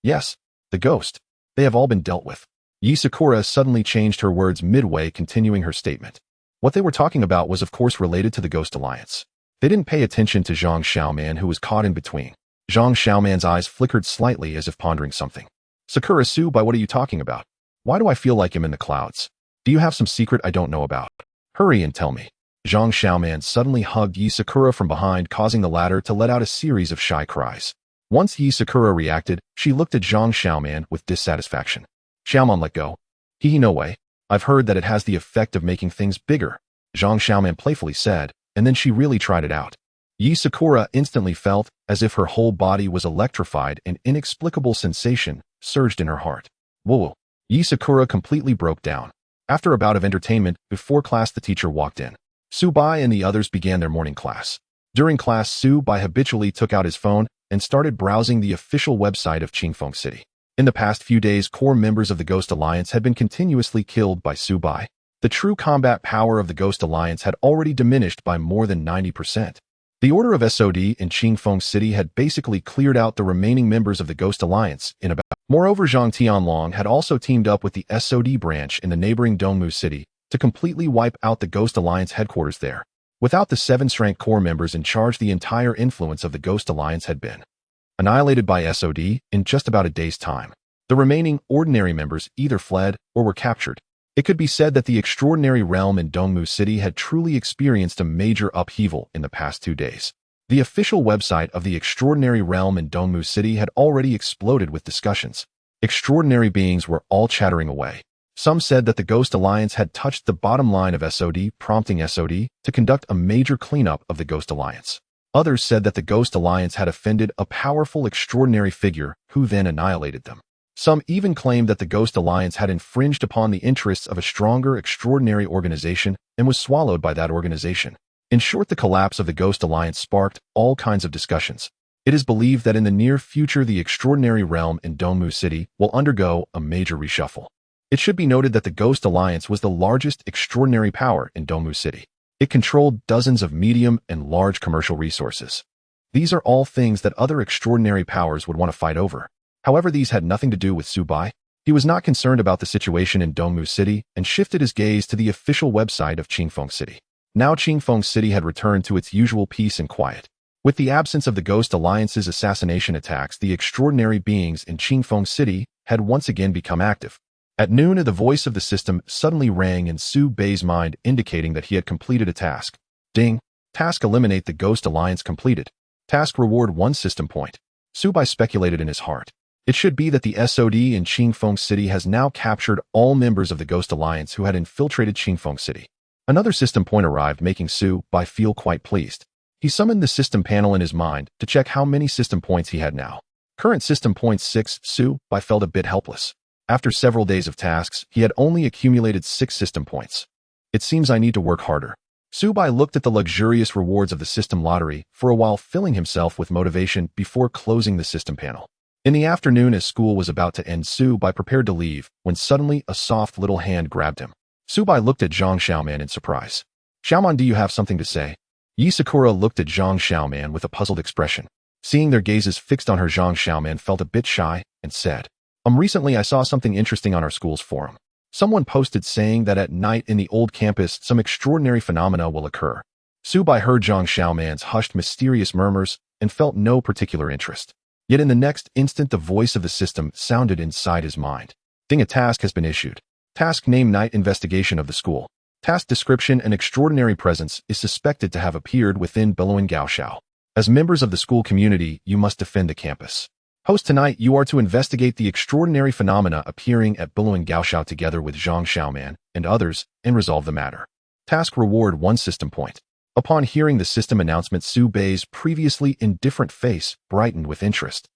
Yes. The ghost. They have all been dealt with. Yi Sakura suddenly changed her words midway, continuing her statement. What they were talking about was of course related to the Ghost Alliance. They didn't pay attention to Zhang Xiaoman, who was caught in between. Zhang Xiaoman's eyes flickered slightly as if pondering something. Sakura, Subai, what are you talking about? Why do I feel like I'm in the clouds? Do you have some secret I don't know about? Hurry and tell me. Zhang Xiaoman suddenly hugged Yi Sakura from behind, causing the latter to let out a series of shy cries. Once Yi Sakura reacted, she looked at Zhang Xiaoman with dissatisfaction. Xiaoman, let go. No way. I've heard that it has the effect of making things bigger, Zhang Xiaoman playfully said, and then she really tried it out. Yi Sakura instantly felt as if her whole body was electrified. An inexplicable sensation surged in her heart. Whoa! Yi Sakura completely broke down. After a bout of entertainment, before class the teacher walked in. Subai and the others began their morning class. During class, Subai habitually took out his phone and started browsing the official website of Qingfeng City. In the past few days, core members of the Ghost Alliance had been continuously killed by Subai. The true combat power of the Ghost Alliance had already diminished by more than 90%. The Order of SOD in Qingfeng City had basically cleared out the remaining members of the Ghost Alliance in about. Moreover, Zhang Tianlong had also teamed up with the SOD branch in the neighboring Dongmu City to completely wipe out the Ghost Alliance headquarters there. Without the 7th-rank core members in charge, the entire influence of the Ghost Alliance had been annihilated by SOD in just about a day's time. The remaining ordinary members either fled or were captured. It could be said that the extraordinary realm in Dongmu City had truly experienced a major upheaval in the past 2 days. The official website of the extraordinary realm in Dongmu City had already exploded with discussions. Extraordinary beings were all chattering away. Some said that the Ghost Alliance had touched the bottom line of SOD, prompting SOD to conduct a major cleanup of the Ghost Alliance. Others said that the Ghost Alliance had offended a powerful extraordinary figure who then annihilated them. Some even claimed that the Ghost Alliance had infringed upon the interests of a stronger extraordinary organization and was swallowed by that organization. In short, the collapse of the Ghost Alliance sparked all kinds of discussions. It is believed that in the near future the extraordinary realm in Dongmu City will undergo a major reshuffle. It should be noted that the Ghost Alliance was the largest extraordinary power in Dongmu City. It controlled dozens of medium and large commercial resources. These are all things that other extraordinary powers would want to fight over. However, these had nothing to do with Subai. He was not concerned about the situation in Dongmu City and shifted his gaze to the official website of Qingfeng City. Now Qingfeng City had returned to its usual peace and quiet. With the absence of the Ghost Alliance's assassination attacks, the extraordinary beings in Qingfeng City had once again become active. At noon, the voice of the system suddenly rang in Subai's mind, indicating that he had completed a task. Ding! Task eliminate the Ghost Alliance completed. Task reward 1 system point. Subai speculated in his heart. It should be that the SOD in Qingfeng City has now captured all members of the Ghost Alliance who had infiltrated Qingfeng City. Another system point arrived, making Subai feel quite pleased. He summoned the system panel in his mind to check how many system points he had now. Current system points 6. Subai felt a bit helpless. After several days of tasks, he had only accumulated 6 system points. It seems I need to work harder. Subai looked at the luxurious rewards of the system lottery for a while, filling himself with motivation before closing the system panel. In the afternoon, as school was about to end, Subai prepared to leave when suddenly a soft little hand grabbed him. Subai looked at Zhang Xiaoman in surprise. Xiaoman, do you have something to say? Yi Sakura looked at Zhang Xiaoman with a puzzled expression. Seeing their gazes fixed on her, Zhang Xiaoman felt a bit shy and said, Recently I saw something interesting on our school's forum. Someone posted saying that at night in the old campus some extraordinary phenomena will occur. Subai heard Zhang Xiaoman's hushed mysterious murmurs and felt no particular interest. Yet in the next instant the voice of the system sounded inside his mind. Ding, a task has been issued. Task name: Night Investigation of the School. Task description: An extraordinary presence is suspected to have appeared within Billowing Gaoxiao. As members of the school community, you must defend the campus. Host: Tonight you are to investigate the extraordinary phenomena appearing at Billowing Gaoxiao together with Zhang Xiaoman and others and resolve the matter. Task reward 1 system point. Upon hearing the system announcement, Subai's previously indifferent face brightened with interest.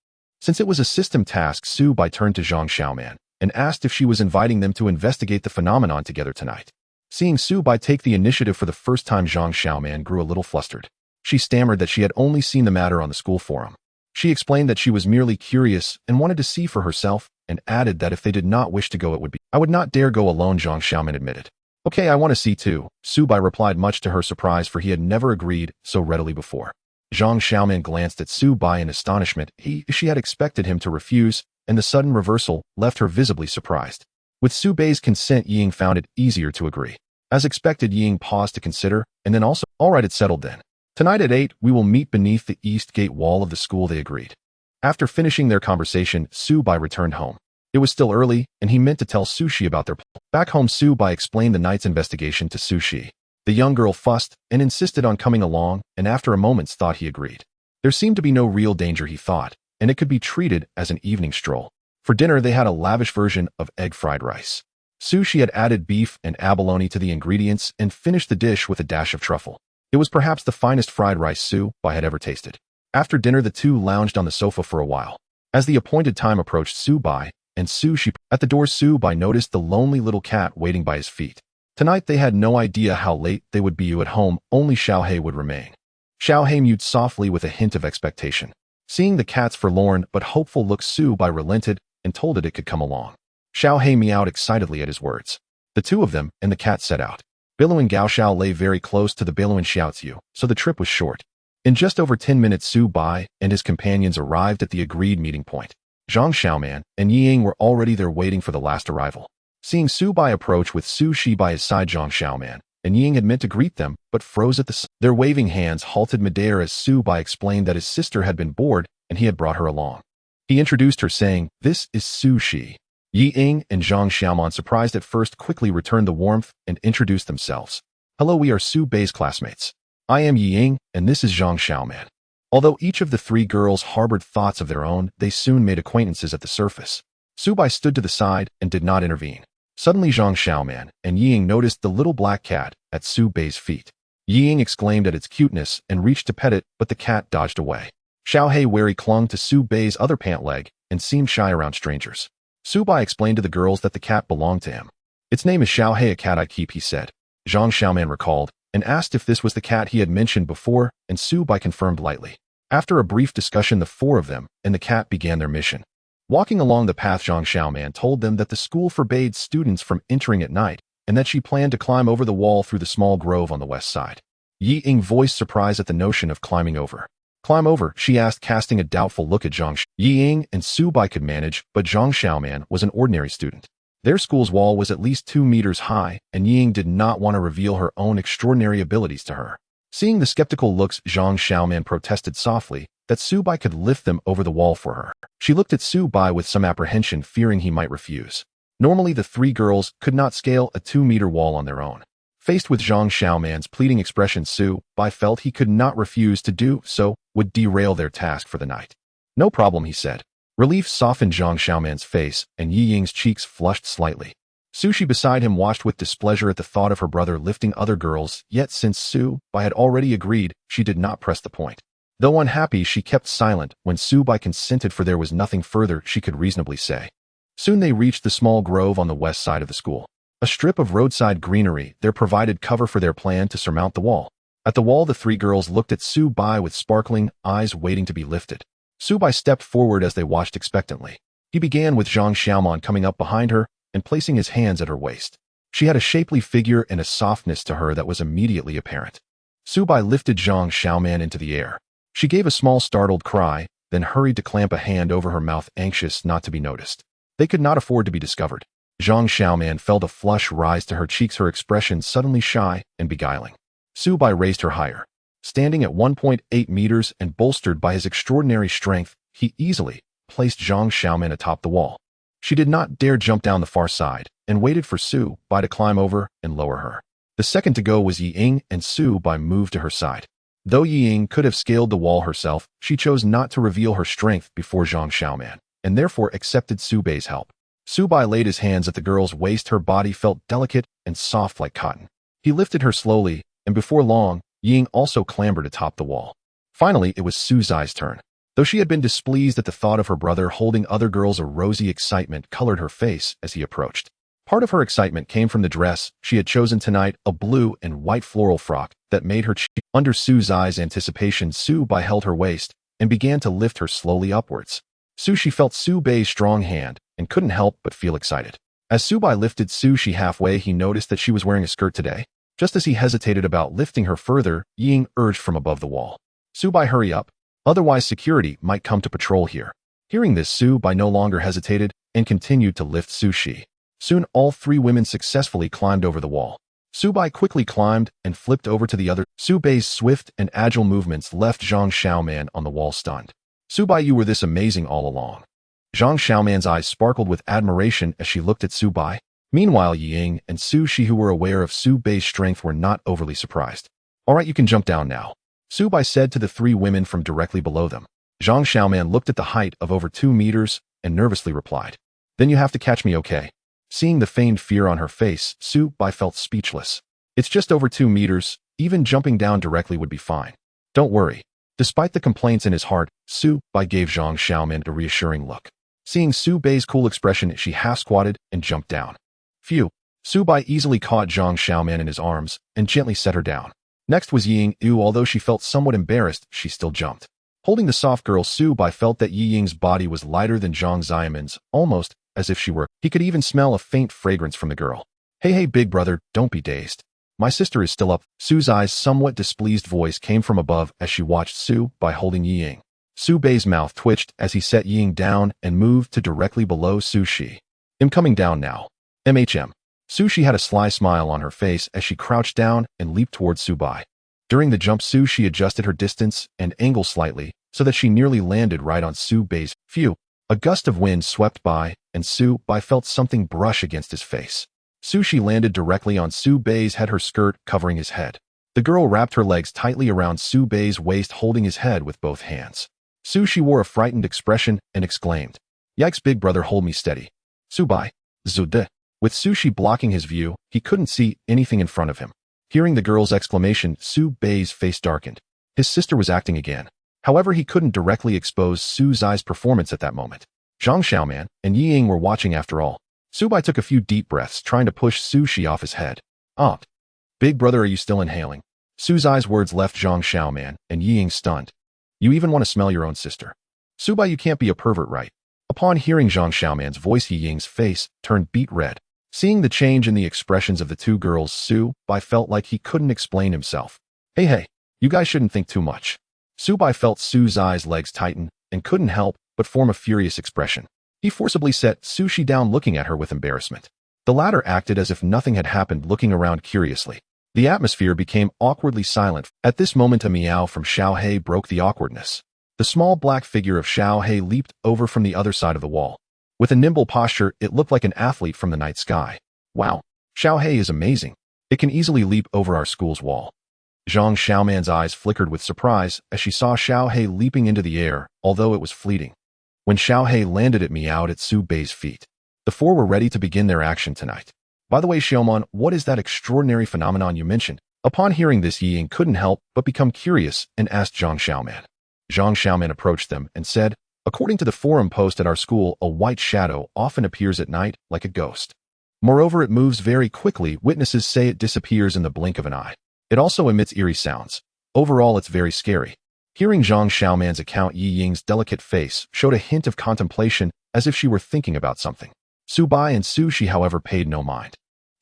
Since it was a system task, Subai turned to Zhang Xiaoman and asked if she was inviting them to investigate the phenomenon together tonight. Seeing Subai take the initiative for the first time, Zhang Xiaoman grew a little flustered. She stammered that she had only seen the matter on the school forum. She explained that she was merely curious and wanted to see for herself, and added that if they did not wish to go it would be. I would not dare go alone, Zhang Xiaoman admitted. Okay, I want to see too, Su Bai replied, much to her surprise, for he had never agreed so readily before. Zhang Xiaoman glanced at Su Bai in astonishment. She had expected him to refuse, and the sudden reversal left her visibly surprised. With Su Bai's consent, Ying found it easier to agree. As expected, Ying paused to consider, and then also, all right, it settled then. Tonight at 8, we will meet beneath the east gate wall of the school, they agreed. After finishing their conversation, Su Bai returned home. It was still early, and he meant to tell Su Shi about their plan. Back home, Su Bai explained the night's investigation to Su Shi. The young girl fussed and insisted on coming along, and after a moment's thought he agreed. There seemed to be no real danger, he thought, and it could be treated as an evening stroll. For dinner, they had a lavish version of egg fried rice. Su Shi had added beef and abalone to the ingredients and finished the dish with a dash of truffle. It was perhaps the finest fried rice Su Bai had ever tasted. After dinner, the two lounged on the sofa for a while. As the appointed time approached, Su Bai and Su Shi at the door, Su Bai noticed the lonely little cat waiting by his feet. Tonight they had no idea how late they would be at home, only Xiao He would remain. Xiao He mewed softly with a hint of expectation. Seeing the cat's forlorn but hopeful look, Su Bai relented and told it could come along. Xiao He meowed excitedly at his words. The two of them and the cat set out. Billowing Gao Xiao lay very close to the billowing Xiaoziu, so the trip was short. In just over 10 minutes, Su Bai and his companions arrived at the agreed meeting point. Zhang Xiaoman and Ying were already there waiting for the last arrival. Seeing Su Bai approach with Su Shi by his side, Zhang Xiaoman and Ying had meant to greet them, but froze at their waving hands halted midair as Su Bai explained that his sister had been bored and he had brought her along. He introduced her, saying, "This is Su Shi." Ying and Zhang Xiaoman, surprised at first, quickly returned the warmth and introduced themselves. "Hello, we are Su Bai's classmates. I am Ying, and this is Zhang Xiaoman." Although each of the three girls harbored thoughts of their own, they soon made acquaintances at the surface. Su Bai stood to the side and did not intervene. Suddenly, Zhang Xiaoman and Ying noticed the little black cat at Su Bai's feet. Ying exclaimed at its cuteness and reached to pet it, but the cat dodged away. Xiao He wary clung to Su Bai's other pant leg and seemed shy around strangers. Su Bai explained to the girls that the cat belonged to him. "Its name is Xiao He, a cat I keep," he said. Zhang Xiaoman recalled and asked if this was the cat he had mentioned before, and Su Bai confirmed lightly. After a brief discussion, the four of them and the cat began their mission. Walking along the path, Zhang Xiaoman told them that the school forbade students from entering at night, and that she planned to climb over the wall through the small grove on the west side. Ying voiced surprise at the notion of climbing over. "Climb over?" she asked, casting a doubtful look at Zhang. Ying and Su Bai could manage, but Zhang Xiaoman was an ordinary student. Their school's wall was at least 2 meters high, and Ying did not want to reveal her own extraordinary abilities to her. Seeing the skeptical looks, Zhang Xiaoman protested softly that Su Bai could lift them over the wall for her. She looked at Su Bai with some apprehension, fearing he might refuse. Normally, the three girls could not scale a 2-meter wall on their own. Faced with Zhang Xiaoman's pleading expression, Su Bai felt he could not refuse to do so, would derail their task for the night. "No problem," he said. Relief softened Zhang Xiaoman's face, and Yi Ying's cheeks flushed slightly. Su Shi beside him watched with displeasure at the thought of her brother lifting other girls, yet since Su Bai had already agreed, she did not press the point. Though unhappy, she kept silent when Su Bai consented, for there was nothing further she could reasonably say. Soon they reached the small grove on the west side of the school. A strip of roadside greenery there provided cover for their plan to surmount the wall. At the wall, the three girls looked at Su Bai with sparkling eyes waiting to be lifted. Su Bai stepped forward as they watched expectantly. He began with Zhang Xiaoman coming up behind her and placing his hands at her waist. She had a shapely figure and a softness to her that was immediately apparent. Su Bai lifted Zhang Xiaoman into the air. She gave a small startled cry, then hurried to clamp a hand over her mouth, anxious not to be noticed. They could not afford to be discovered. Zhang Xiaoman felt a flush rise to her cheeks, her expression suddenly shy and beguiling. Su Bai raised her higher. Standing at 1.8 meters and bolstered by his extraordinary strength, he easily placed Zhang Xiaoman atop the wall. She did not dare jump down the far side and waited for Su Bai to climb over and lower her. The second to go was Ying, and Su Bai moved to her side. Though Ying could have scaled the wall herself, she chose not to reveal her strength before Zhang Xiaoman, and therefore accepted Su Bai's help. Su Bai laid his hands at the girl's waist. Her body felt delicate and soft like cotton. He lifted her slowly, and before long, Ying also clambered atop the wall. Finally, it was Su Zai's turn. Though she had been displeased at the thought of her brother holding other girls, a rosy excitement colored her face as he approached. Part of her excitement came from the dress she had chosen tonight, a blue and white floral frock that made her cheek. Under Su Zai's anticipation, Su Bai held her waist and began to lift her slowly upwards. Sushi felt Su-bei's strong hand and couldn't help but feel excited. As Su-bei lifted Sushi halfway, he noticed that she was wearing a skirt today. Just as he hesitated about lifting her further, Ying urged from above the wall. Su-bei, hurry up. Otherwise security might come to patrol here. Hearing this, Su-bei no longer hesitated and continued to lift Sushi. Soon all three women successfully climbed over the wall. Su-bei quickly climbed and flipped over to the other. Su-bei's swift and agile movements left Zhang Xiaoman on the wall stunned. Su-bei, you were this amazing all along. Zhang Xiaoman's eyes sparkled with admiration as she looked at Su-bei. Meanwhile, Ying and Sushi, who were aware of Su-bei's strength, were not overly surprised. All right, you can jump down now, Su-bei said to the three women from directly below them. Zhang Xiaoman looked at the height of over 2 meters and nervously replied, "Then you have to catch me, okay?" Seeing the feigned fear on her face, Su-bei felt speechless. It's just over 2 meters, even jumping down directly would be fine. Don't worry. Despite the complaints in his heart, Su-bei gave Zhang Xiaoman a reassuring look. Seeing Su-bei's cool expression, she half-squatted and jumped down. Phew. Su-bei easily caught Zhang Xiaoman in his arms and gently set her down. Next was Ying. Although she felt somewhat embarrassed, she still jumped. Holding the soft girl, Su-bei felt that Ying's body was lighter than Zhang Xiaoman's, almost as if she were. He could even smell a faint fragrance from the girl. Hey, big brother, don't be dazed. My sister is still up. Su-bei's somewhat displeased voice came from above as she watched Su-bei holding Ying. Su-bei's mouth twitched as he set Ying down and moved to directly below Sushi. I'm coming down now. Sushi had a sly smile on her face as she crouched down and leaped towards Su-bei. During the jump, Sushi adjusted her distance and angle slightly so that she nearly landed right on Su-bei's. Phew. A gust of wind swept by, and Su-bei felt something brush against his face. Sushi landed directly on Su-bei's head, her skirt covering his head. The girl wrapped her legs tightly around Su-bei's waist, holding his head with both hands. Sushi wore a frightened expression and exclaimed, "Yikes, big brother, hold me steady." Su-bei. Zude. With Sushi blocking his view, he couldn't see anything in front of him. Hearing the girl's exclamation, Su-bei's face darkened. His sister was acting again. However, he couldn't directly expose Su-bei's performance at that moment. Zhang Xiaoman and Ying were watching after all. Su-bei took a few deep breaths, trying to push Sushi off his head. Big brother, are you still inhaling? Su-bei's words left Zhang Xiaoman and Ying stunned. You even want to smell your own sister. Su-bei, you can't be a pervert, right? Upon hearing Zhang Xiaoman's voice, Ying's face turned beet red. Seeing the change in the expressions of the two girls, Su-bei felt like he couldn't explain himself. Hey, you guys shouldn't think too much. Su-bei felt Su's legs tighten and couldn't help but form a furious expression. He forcibly set Sushi down, looking at her with embarrassment. The latter acted as if nothing had happened, looking around curiously. The atmosphere became awkwardly silent. At this moment, a meow from Xiaohei broke the awkwardness. The small black figure of Xiaohei leaped over from the other side of the wall. With a nimble posture, it looked like an athlete from the night sky. Wow, Xiaohei is amazing. It can easily leap over our school's wall. Zhang Xiaoman's eyes flickered with surprise as she saw Xiaohei leaping into the air, although it was fleeting. When Xiaohei landed, it meowed at Su-bei's feet. The four were ready to begin their action tonight. By the way, Xiaomon, what is that extraordinary phenomenon you mentioned? Upon hearing this, Ying couldn't help but become curious and asked Zhang Xiaoman. Zhang Xiaoman approached them and said, "According to the forum post at our school, a white shadow often appears at night like a ghost. Moreover, it moves very quickly. Witnesses say it disappears in the blink of an eye. It also emits eerie sounds. Overall, it's very scary." Hearing Zhang Xiaoman's account, Ying's delicate face showed a hint of contemplation, as if she were thinking about something. Su-bei and Sushi, however, paid no mind.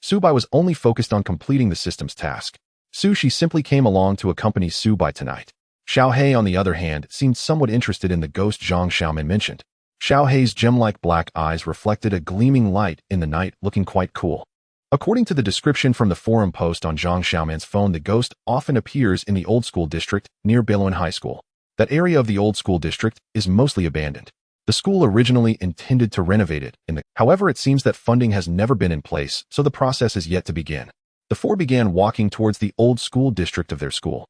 Su-bei was only focused on completing the system's task. Sushi simply came along to accompany Su-bei tonight. Xiaohei, on the other hand, seemed somewhat interested in the ghost Zhang Xiaoman mentioned. Xiaohei's gem-like black eyes reflected a gleaming light in the night, looking quite cool. According to the description from the forum post on Zhang Xiaoman's phone, the ghost often appears in the old school district near Beilun High School. That area of the old school district is mostly abandoned. The school originally intended to renovate it, however, it seems that funding has never been in place, so the process is yet to begin. The four began walking towards the old school district of their school.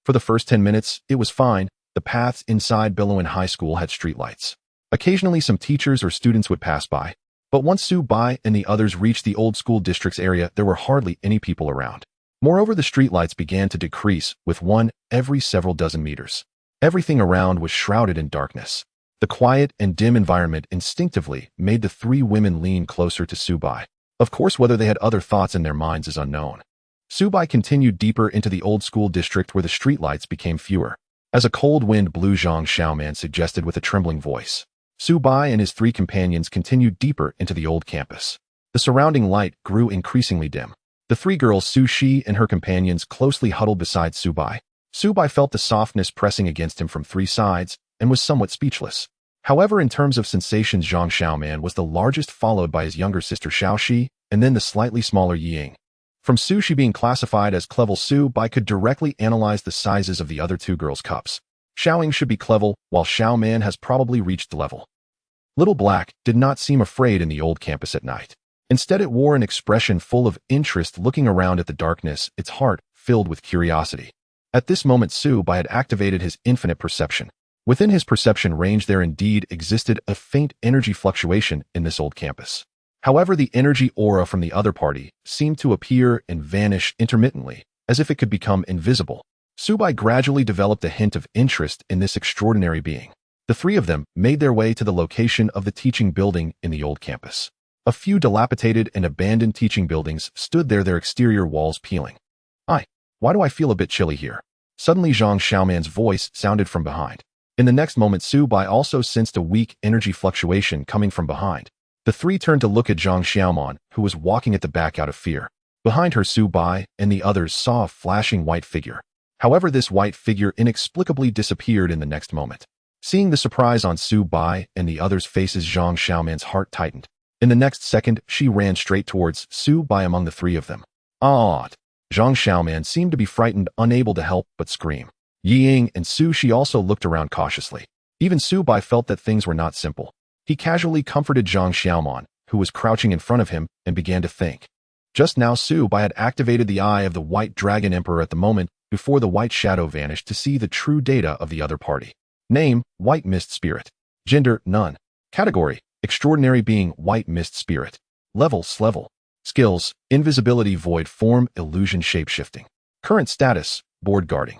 For the first 10 minutes, it was fine. The paths inside Beilun High School had streetlights. Occasionally, some teachers or students would pass by. But once Su-bei and the others reached the old school district's area, there were hardly any people around. Moreover, the streetlights began to decrease, with one every several dozen meters. Everything around was shrouded in darkness. The quiet and dim environment instinctively made the three women lean closer to Su-bei. Of course, whether they had other thoughts in their minds is unknown. Su-bei continued deeper into the old school district, where the streetlights became fewer. As a cold wind blew, Zhang Xiaoman suggested with a trembling voice. Su Bai and his three companions continued deeper into the old campus. The surrounding light grew increasingly dim. The three girls, Su Shi and her companions, closely huddled beside Su Bai. Su Bai felt the softness pressing against him from three sides and was somewhat speechless. However, in terms of sensations, Zhang Xiaoman was the largest, followed by his younger sister Xiao Shi, and then the slightly smaller Ying. From Su Shi being classified as clevel, Su Bai could directly analyze the sizes of the other two girls' cups. Xiaoying should be clevel, while Xiaoman has probably reached the level. Little Black did not seem afraid in the old campus at night. Instead, it wore an expression full of interest, looking around at the darkness, its heart filled with curiosity. At this moment, Su Bai had activated his infinite perception. Within his perception range, there indeed existed a faint energy fluctuation in this old campus. However, the energy aura from the other party seemed to appear and vanish intermittently, as if it could become invisible. Su Bai gradually developed a hint of interest in this extraordinary being. The three of them made their way to the location of the teaching building in the old campus. A few dilapidated and abandoned teaching buildings stood there, their exterior walls peeling. Why do I feel a bit chilly here? Suddenly, Zhang Xiaoman's voice sounded from behind. In the next moment, Su Bai also sensed a weak energy fluctuation coming from behind. The three turned to look at Zhang Xiaoman, who was walking at the back out of fear. Behind her, Su Bai and the others saw a flashing white figure. However, this white figure inexplicably disappeared in the next moment. Seeing the surprise on Su Bai and the others' faces, Zhang Xiaoman's heart tightened. In the next second, she ran straight towards Su Bai among the three of them. Zhang Xiaoman seemed to be frightened, unable to help but scream. Ying and Su Shi also looked around cautiously. Even Su Bai felt that things were not simple. He casually comforted Zhang Xiaoman, who was crouching in front of him, and began to think. Just now, Su Bai had activated the eye of the White Dragon Emperor at the moment before the white shadow vanished to see the true data of the other party. Name, White Mist Spirit. Gender, none. Category, extraordinary being, White Mist Spirit. Level, Level. Skills, invisibility, void form, illusion, shapeshifting. Current status, board guarding.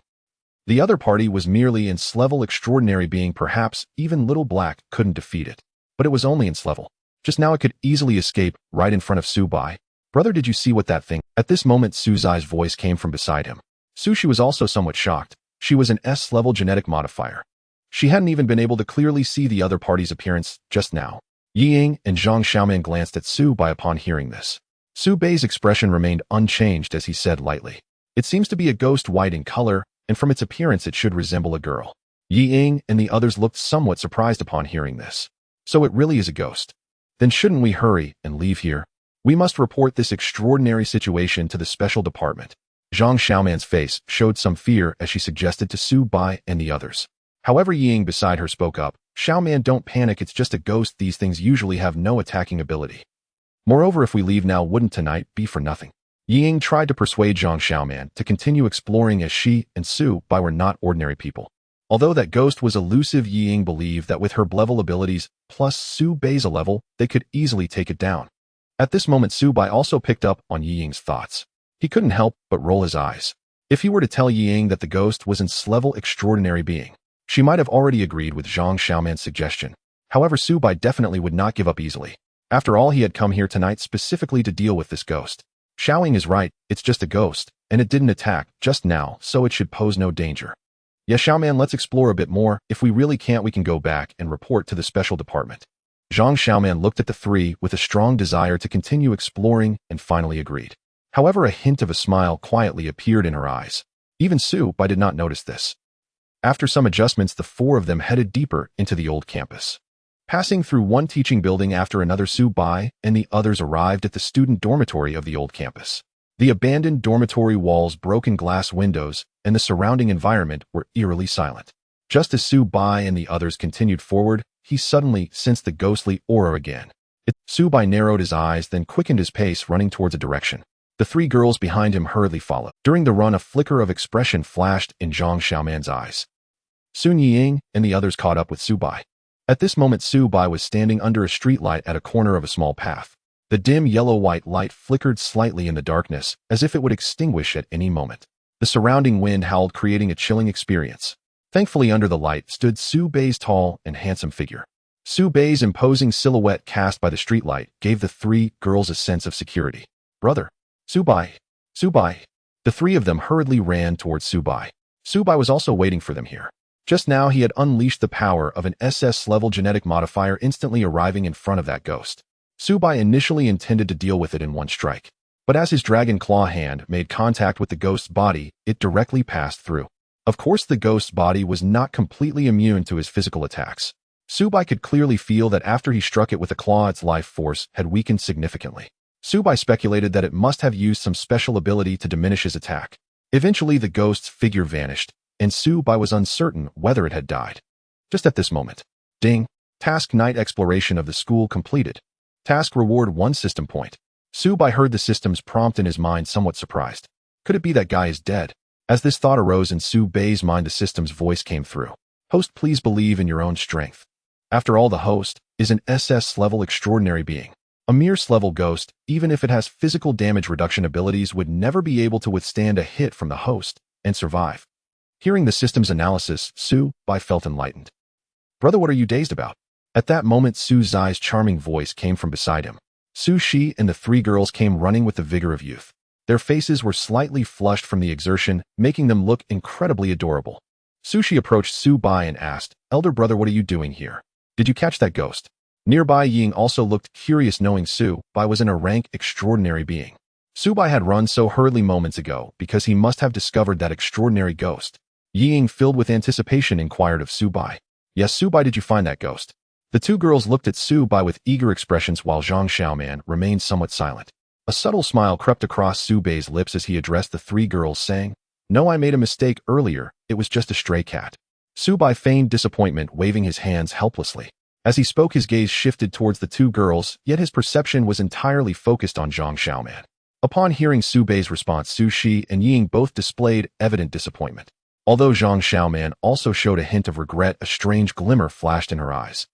The other party was merely in level extraordinary being. Perhaps even Little Black couldn't defeat it. But it was only in level. Just now it could easily escape right in front of Su Bai. Brother, did you see what that thing? At this moment, Su Zai's voice came from beside him. Su Shi was also somewhat shocked. She was an S-level genetic modifier. She hadn't even been able to clearly see the other party's appearance just now. Ying and Zhang Xiaoman glanced at Su Bai upon hearing this. Su Bai's expression remained unchanged as he said lightly, "It seems to be a ghost, white in color, and from its appearance it should resemble a girl." Ying and the others looked somewhat surprised upon hearing this. So it really is a ghost. Then shouldn't we hurry and leave here? We must report this extraordinary situation to the special department. Zhang Xiaoman's face showed some fear as she suggested to Su Bai and the others. However, Ying beside her spoke up. "Xiaoman, don't panic, it's just a ghost. These things usually have no attacking ability. Moreover, if we leave now, wouldn't tonight be for nothing?" Ying tried to persuade Zhang Xiaoman to continue exploring as she and Su Bai were not ordinary people. Although that ghost was elusive, Ying believed that with her level abilities plus Su Bai's level, they could easily take it down. At this moment, Su Bai also picked up on Ying's thoughts. He couldn't help but roll his eyes. If he were to tell Ying that the ghost was an level extraordinary being, she might have already agreed with Zhang Xiaoman's suggestion. However, Su Bai definitely would not give up easily. After all, he had come here tonight specifically to deal with this ghost. Xiaoying is right, it's just a ghost, and it didn't attack just now, so it should pose no danger. Yeah, Xiaoman, let's explore a bit more. If we really can't, we can go back and report to the special department. Zhang Xiaoman looked at the three with a strong desire to continue exploring and finally agreed. However, a hint of a smile quietly appeared in her eyes. Even Su Bai did not notice this. After some adjustments, the four of them headed deeper into the old campus. Passing through one teaching building after another, Su Bai and the others arrived at the student dormitory of the old campus. The abandoned dormitory walls, broken glass windows, and the surrounding environment were eerily silent. Just as Su Bai and the others continued forward, he suddenly sensed the ghostly aura again. Su Bai narrowed his eyes, then quickened his pace, running towards a direction. The three girls behind him hurriedly followed. During the run, a flicker of expression flashed in Zhang Xiaoman's eyes. Sun Ying and the others caught up with Su Bai. At this moment, Su Bai was standing under a streetlight at a corner of a small path. The dim yellow-white light flickered slightly in the darkness, as if it would extinguish at any moment. The surrounding wind howled, creating a chilling experience. Thankfully, under the light stood Su Bai's tall and handsome figure. Su Bai's imposing silhouette cast by the streetlight gave the three girls a sense of security. "Brother, Su Bai, Su Bai." The three of them hurriedly ran towards Su Bai. Su Bai was also waiting for them here. Just now he had unleashed the power of an SS-level genetic modifier instantly arriving in front of that ghost. Subai initially intended to deal with it in one strike, but as his dragon claw hand made contact with the ghost's body, it directly passed through. Of course, the ghost's body was not completely immune to his physical attacks. Subai could clearly feel that after he struck it with a claw, its life force had weakened significantly. Subai speculated that it must have used some special ability to diminish his attack. Eventually, the ghost's figure vanished, and Subai was uncertain whether it had died. Just at this moment. Ding. Task Night Exploration of the School completed. Task Reward 1 System Point. Subai heard the system's prompt in his mind, somewhat surprised. Could it be that guy is dead? As this thought arose in Subai's mind, the system's voice came through. Host, please believe in your own strength. After all, the host is an SS-level extraordinary being. A mere S-level ghost, even if it has physical damage reduction abilities, would never be able to withstand a hit from the host and survive. Hearing the system's analysis, Subai felt enlightened. Brother, what are you dazed about? At that moment, Su Zai's charming voice came from beside him. Su Shi and the three girls came running with the vigor of youth. Their faces were slightly flushed from the exertion, making them look incredibly adorable. Su Shi approached Subai and asked, Elder brother, what are you doing here? Did you catch that ghost? Nearby, Ying also looked curious, knowing Subai was in a rank extraordinary being. Subai had run so hurriedly moments ago because he must have discovered that extraordinary ghost. Ying, filled with anticipation, inquired of Subai. Yes, Subai, did you find that ghost? The two girls looked at Subai with eager expressions while Zhang Xiaoman remained somewhat silent. A subtle smile crept across Subai's lips as he addressed the three girls, saying, No, I made a mistake earlier, it was just a stray cat. Subai feigned disappointment, waving his hands helplessly. As he spoke, his gaze shifted towards the two girls, yet his perception was entirely focused on Zhang Xiaoman. Upon hearing Subai's response, Su Shi and Ying both displayed evident disappointment. Although Zhang Xiaoman also showed a hint of regret, a strange glimmer flashed in her eyes.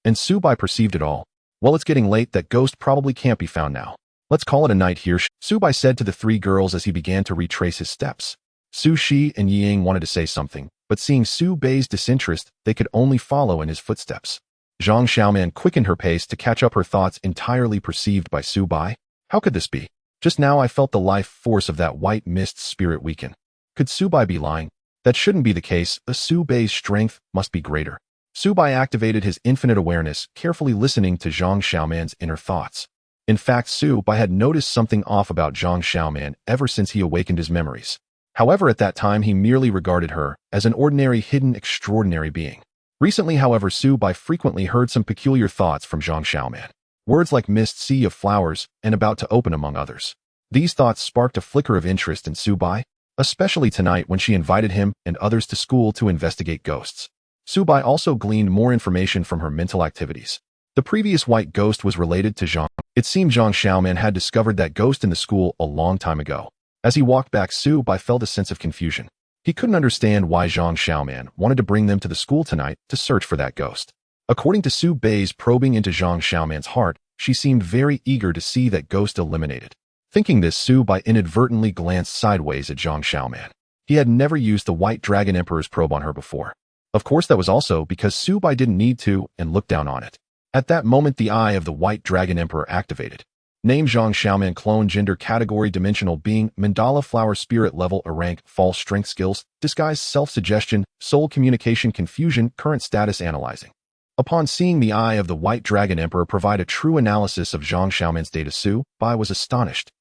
And Subai perceived it all. Well, it's getting late, that ghost probably can't be found now. Let's call it a night here, Subai said to the three girls as he began to retrace his steps. Su Shi and Ying wanted to say something, but seeing Subai's disinterest, they could only follow in his footsteps. Zhang Xiaoman quickened her pace to catch up her thoughts, entirely perceived by Subai. How could this be? Just now I felt the life force of that white mist spirit weaken. Could Subai be lying? That shouldn't be the case. Subai's strength must be greater. Subai activated his infinite awareness, carefully listening to Zhang Xiaoman's inner thoughts. In fact, Subai had noticed something off about Zhang Xiaoman ever since he awakened his memories. However, at that time he merely regarded her as an ordinary, hidden, extraordinary being. Recently, however, Subai frequently heard some peculiar thoughts from Zhang Xiaoman. Words like mist, sea of flowers, and about to open, among others. These thoughts sparked a flicker of interest in Subai, especially tonight when she invited him and others to school to investigate ghosts. Subai also gleaned more information from her mental activities. The previous white ghost was related to Zhang. It seemed Zhang Xiaoman had discovered that ghost in the school a long time ago. As he walked back, Subai felt a sense of confusion. He couldn't understand why Zhang Xiaoman wanted to bring them to the school tonight to search for that ghost. According to Subai's probing into Zhang Xiaoman's heart, she seemed very eager to see that ghost eliminated. Thinking this, Subai inadvertently glanced sideways at Zhang Xiaoman. He had never used the White Dragon Emperor's probe on her before. Of course, that was also because Subai didn't need to and looked down on it. At that moment, the eye of the White Dragon Emperor activated. Name Zhang Xiaoman, clone, gender, category, dimensional being, mandala flower, spirit level, a rank, false strength, skills, disguise, self-suggestion, soul communication, confusion, current status, analyzing. Upon seeing the eye of the White Dragon Emperor provide a true analysis of Zhang Xiaoman's data, Subai was astonished.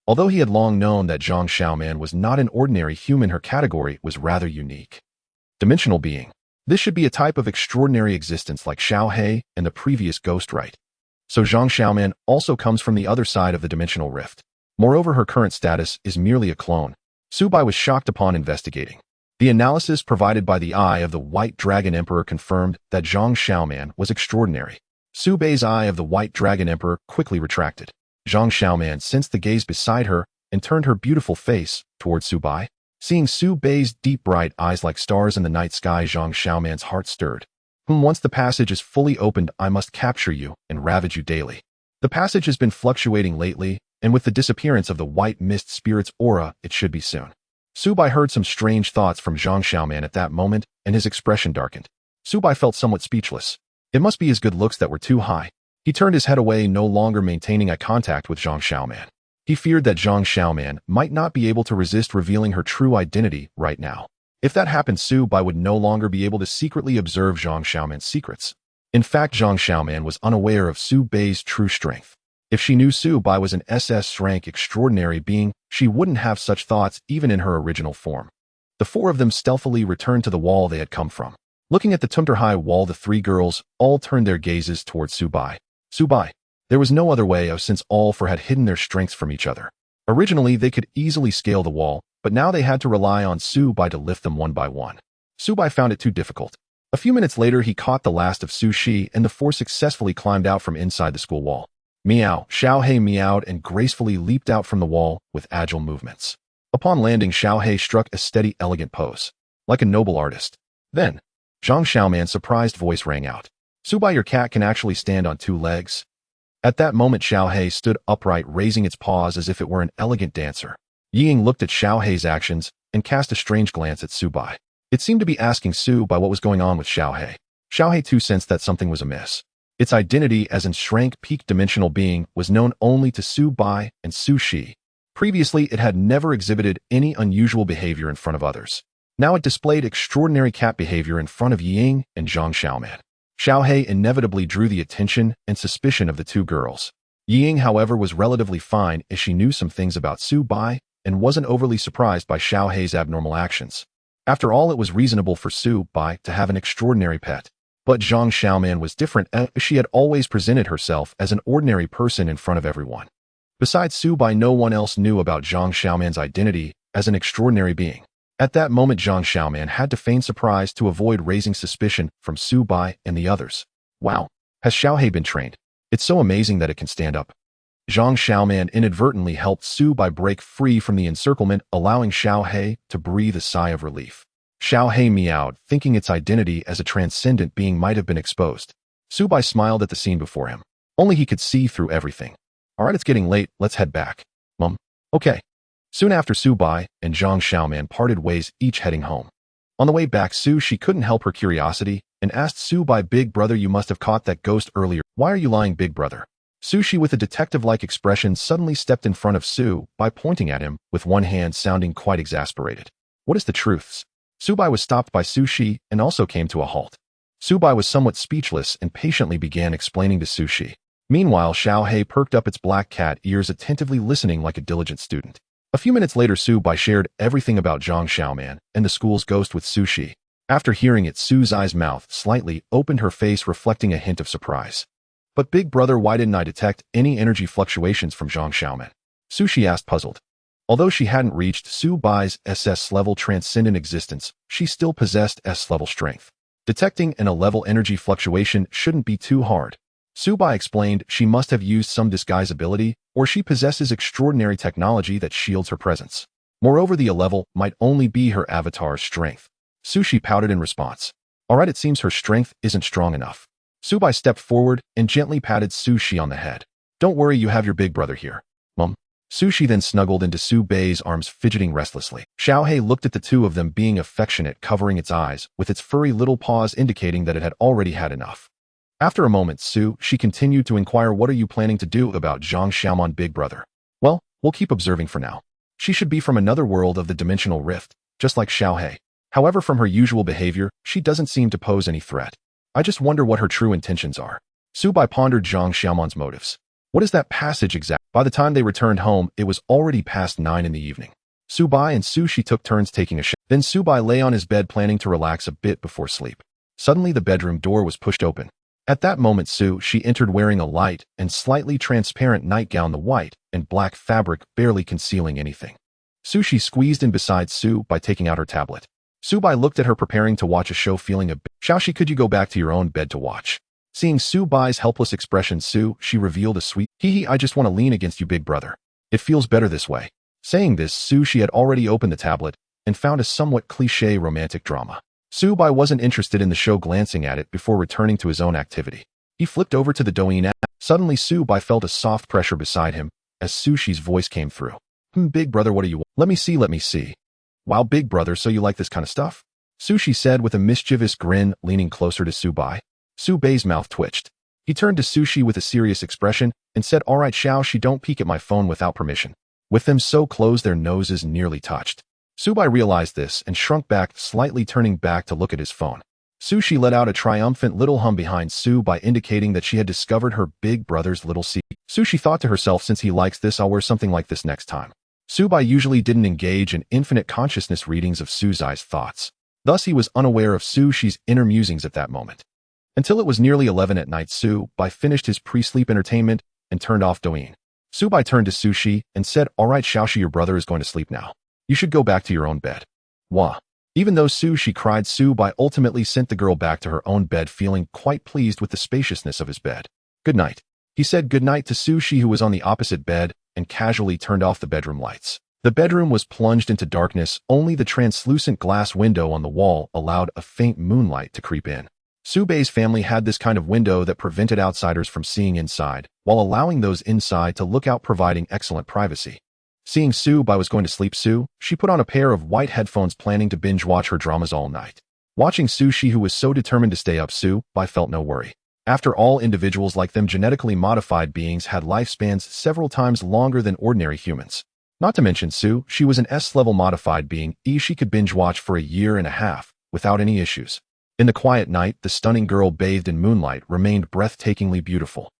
Although he had long known that Zhang Xiaoman was not an ordinary human, her category was rather unique. Dimensional being. This should be a type of extraordinary existence like Xiao He and the previous ghost, right? So Zhang Xiaoman also comes from the other side of the dimensional rift. Moreover, her current status is merely a clone. Subai was shocked upon investigating. The analysis provided by the eye of the White Dragon Emperor confirmed that Zhang Xiaoman was extraordinary. Subai's eye of the White Dragon Emperor quickly retracted. Zhang Xiaoman sensed the gaze beside her and turned her beautiful face towards Subai. Seeing Subai's deep bright eyes like stars in the night sky, Zhang Xiaoman's heart stirred. Once the passage is fully opened, I must capture you and ravage you daily. The passage has been fluctuating lately, and with the disappearance of the white mist spirit's aura, it should be soon. Subai heard some strange thoughts from Zhang Xiaoman at that moment, and his expression darkened. Subai felt somewhat speechless. It must be his good looks that were too high. He turned his head away, no longer maintaining eye contact with Zhang Xiaoman. He feared that Zhang Xiaoman might not be able to resist revealing her true identity right now. If that happened, Su Bai would no longer be able to secretly observe Zhang Xiaoman's secrets. In fact, Zhang Xiaoman was unaware of Su Bai's true strength. If she knew Su Bai was an SS-rank extraordinary being, she wouldn't have such thoughts even in her original form. The four of them stealthily returned to the wall they had come from. Looking at the Tumter-high wall, the three girls all turned their gazes towards Su Bai. Su Bai. There was no other way since all four had hidden their strengths from each other. Originally, they could easily scale the wall, but now they had to rely on Su Bai to lift them one by one. Su Bai found it too difficult. A few minutes later, he caught the last of Su Shi, and the four successfully climbed out from inside the school wall. Meow. Xiao He meowed and gracefully leaped out from the wall with agile movements. Upon landing, Xiao He struck a steady, elegant pose, like a noble artist. Then, Zhang Xiaoman's surprised voice rang out. Su Bai, your cat can actually stand on two legs. At that moment, Xiao He stood upright, raising its paws as if it were an elegant dancer. Ying looked at Xiao He's actions and cast a strange glance at Su Bai. It seemed to be asking Su Bai what was going on with Xiao He. Xiao He too sensed that something was amiss. Its identity as an shrank peak-dimensional being was known only to Su Bai and Su Shi. Previously, it had never exhibited any unusual behavior in front of others. Now it displayed extraordinary cat behavior in front of Ying and Zhang Xiaoman. Xiao He inevitably drew the attention and suspicion of the two girls. Ying, however, was relatively fine as she knew some things about Su Bai and wasn't overly surprised by Xiao He's abnormal actions. After all, it was reasonable for Su Bai to have an extraordinary pet. But Zhang Xiaoman was different, as she had always presented herself as an ordinary person in front of everyone. Besides Su Bai, no one else knew about Zhang Xiaoman's identity as an extraordinary being. At that moment, Zhang Xiaoman had to feign surprise to avoid raising suspicion from Su Bai and the others. Wow, has Xiao He been trained? It's so amazing that it can stand up. Zhang Xiaoman inadvertently helped Su Bai break free from the encirclement, allowing Xiao He to breathe a sigh of relief. Xiao He meowed, thinking its identity as a transcendent being might have been exposed. Su Bai smiled at the scene before him. Only he could see through everything. All right, it's getting late, let's head back. Okay. Soon after, Su Bai and Zhang Xiaoman parted ways, each heading home. On the way back, She couldn't help her curiosity and asked Su Bai, big brother, you must have caught that ghost earlier. Why are you lying, big brother? Shi, with a detective-like expression, suddenly stepped in front of Su Bai, pointing at him with one hand, sounding quite exasperated. What is the truth? Su Bai was stopped by Su Shi and also came to a halt. Su Bai was somewhat speechless and patiently began explaining to Su Shi. Meanwhile, Xiao He perked up its black cat ears, attentively listening like a diligent student. A few minutes later, Su Bai shared everything about Zhang Xiaoman and the school's ghost with Su Shi. After hearing it, Su's mouth slightly opened, her face reflecting a hint of surprise. But big brother, why didn't I detect any energy fluctuations from Zhang Xiaoman? Su Shi asked, puzzled. Although she hadn't reached Su Bai's SS-level transcendent existence, she still possessed S-level strength. Detecting an A-level energy fluctuation shouldn't be too hard. Su Bai explained she must have used some disguise ability, or she possesses extraordinary technology that shields her presence. Moreover, the A-level might only be her avatar's strength. Su Shi pouted in response. Alright, it seems her strength isn't strong enough. Su Bai stepped forward and gently patted Su Shi on the head. Don't worry, you have your big brother here. Su Shi then snuggled into Su Bai's arms, fidgeting restlessly. Xiao He looked at the two of them, being affectionate, covering its eyes with its furry little paws, indicating that it had already had enough. After a moment, Su Shi continued to inquire, what are you planning to do about Zhang Xiaoman, big brother? Well, we'll keep observing for now. She should be from another world of the dimensional rift, just like Xiao He. However, from her usual behavior, she doesn't seem to pose any threat. I just wonder what her true intentions are. Su Bai pondered Zhang Xiaoman's motives. What is that passage exactly? By the time they returned home, it was already past 9 in the evening. Su Bai and Su Shi took turns taking a shower. Then Su Bai lay on his bed, planning to relax a bit before sleep. Suddenly, the bedroom door was pushed open. At that moment, Su Shi entered wearing a light and slightly transparent nightgown, the white and black fabric barely concealing anything. Su Shi squeezed in beside Su Bai, taking out her tablet. Su Bai looked at her, preparing to watch a show, feeling a bit. Xiao Shi, could you go back to your own bed to watch? Seeing Su Bai's helpless expression, She revealed a sweet, hee, I just want to lean against you, big brother. It feels better this way. Saying this, She had already opened the tablet and found a somewhat cliché romantic drama. Su Bai wasn't interested in the show, glancing at it before returning to his own activity. He flipped over to the Douyin app. Suddenly, Su Bai felt a soft pressure beside him as Su Shi's voice came through. Big brother, what do you want? Let me see. Wow, big brother, so you like this kind of stuff? Su Shi said with a mischievous grin, leaning closer to Su Bai. Su Bai's mouth twitched. He turned to Su Shi with a serious expression and said, alright Xiao Shi, don't peek at my phone without permission. With them so close their noses nearly touched, Subai realized this and shrunk back, slightly turning back to look at his phone. Sushi let out a triumphant little hum behind Sue by indicating that she had discovered her big brother's little secret. Sushi thought to herself, since he likes this, I'll wear something like this next time. Subai usually didn't engage in infinite consciousness readings of Suzai's thoughts. Thus he was unaware of Sushi's inner musings at that moment. Until it was nearly 11 at night, Subai finished his pre-sleep entertainment and turned off Douyin. Subai turned to Sushi and said, "All right, Xiaoshi, your brother is going to sleep now. You should go back to your own bed." Wah. Even though Sushi cried, Subai ultimately sent the girl back to her own bed, feeling quite pleased with the spaciousness of his bed. "Good night." He said goodnight to Sushi, who was on the opposite bed, and casually turned off the bedroom lights. The bedroom was plunged into darkness. Only the translucent glass window on the wall allowed a faint moonlight to creep in. Subai's family had this kind of window that prevented outsiders from seeing inside, while allowing those inside to look out, providing excellent privacy. Seeing Subai was going to sleep, she put on a pair of white headphones, planning to binge-watch her dramas all night. Watching Sushi, who was so determined to stay up, Subai felt no worry. After all, individuals like them, genetically modified beings, had lifespans several times longer than ordinary humans. Not to mention she was an S-level modified being, she could binge-watch for a year and a half, without any issues. In the quiet night, the stunning girl bathed in moonlight remained breathtakingly beautiful.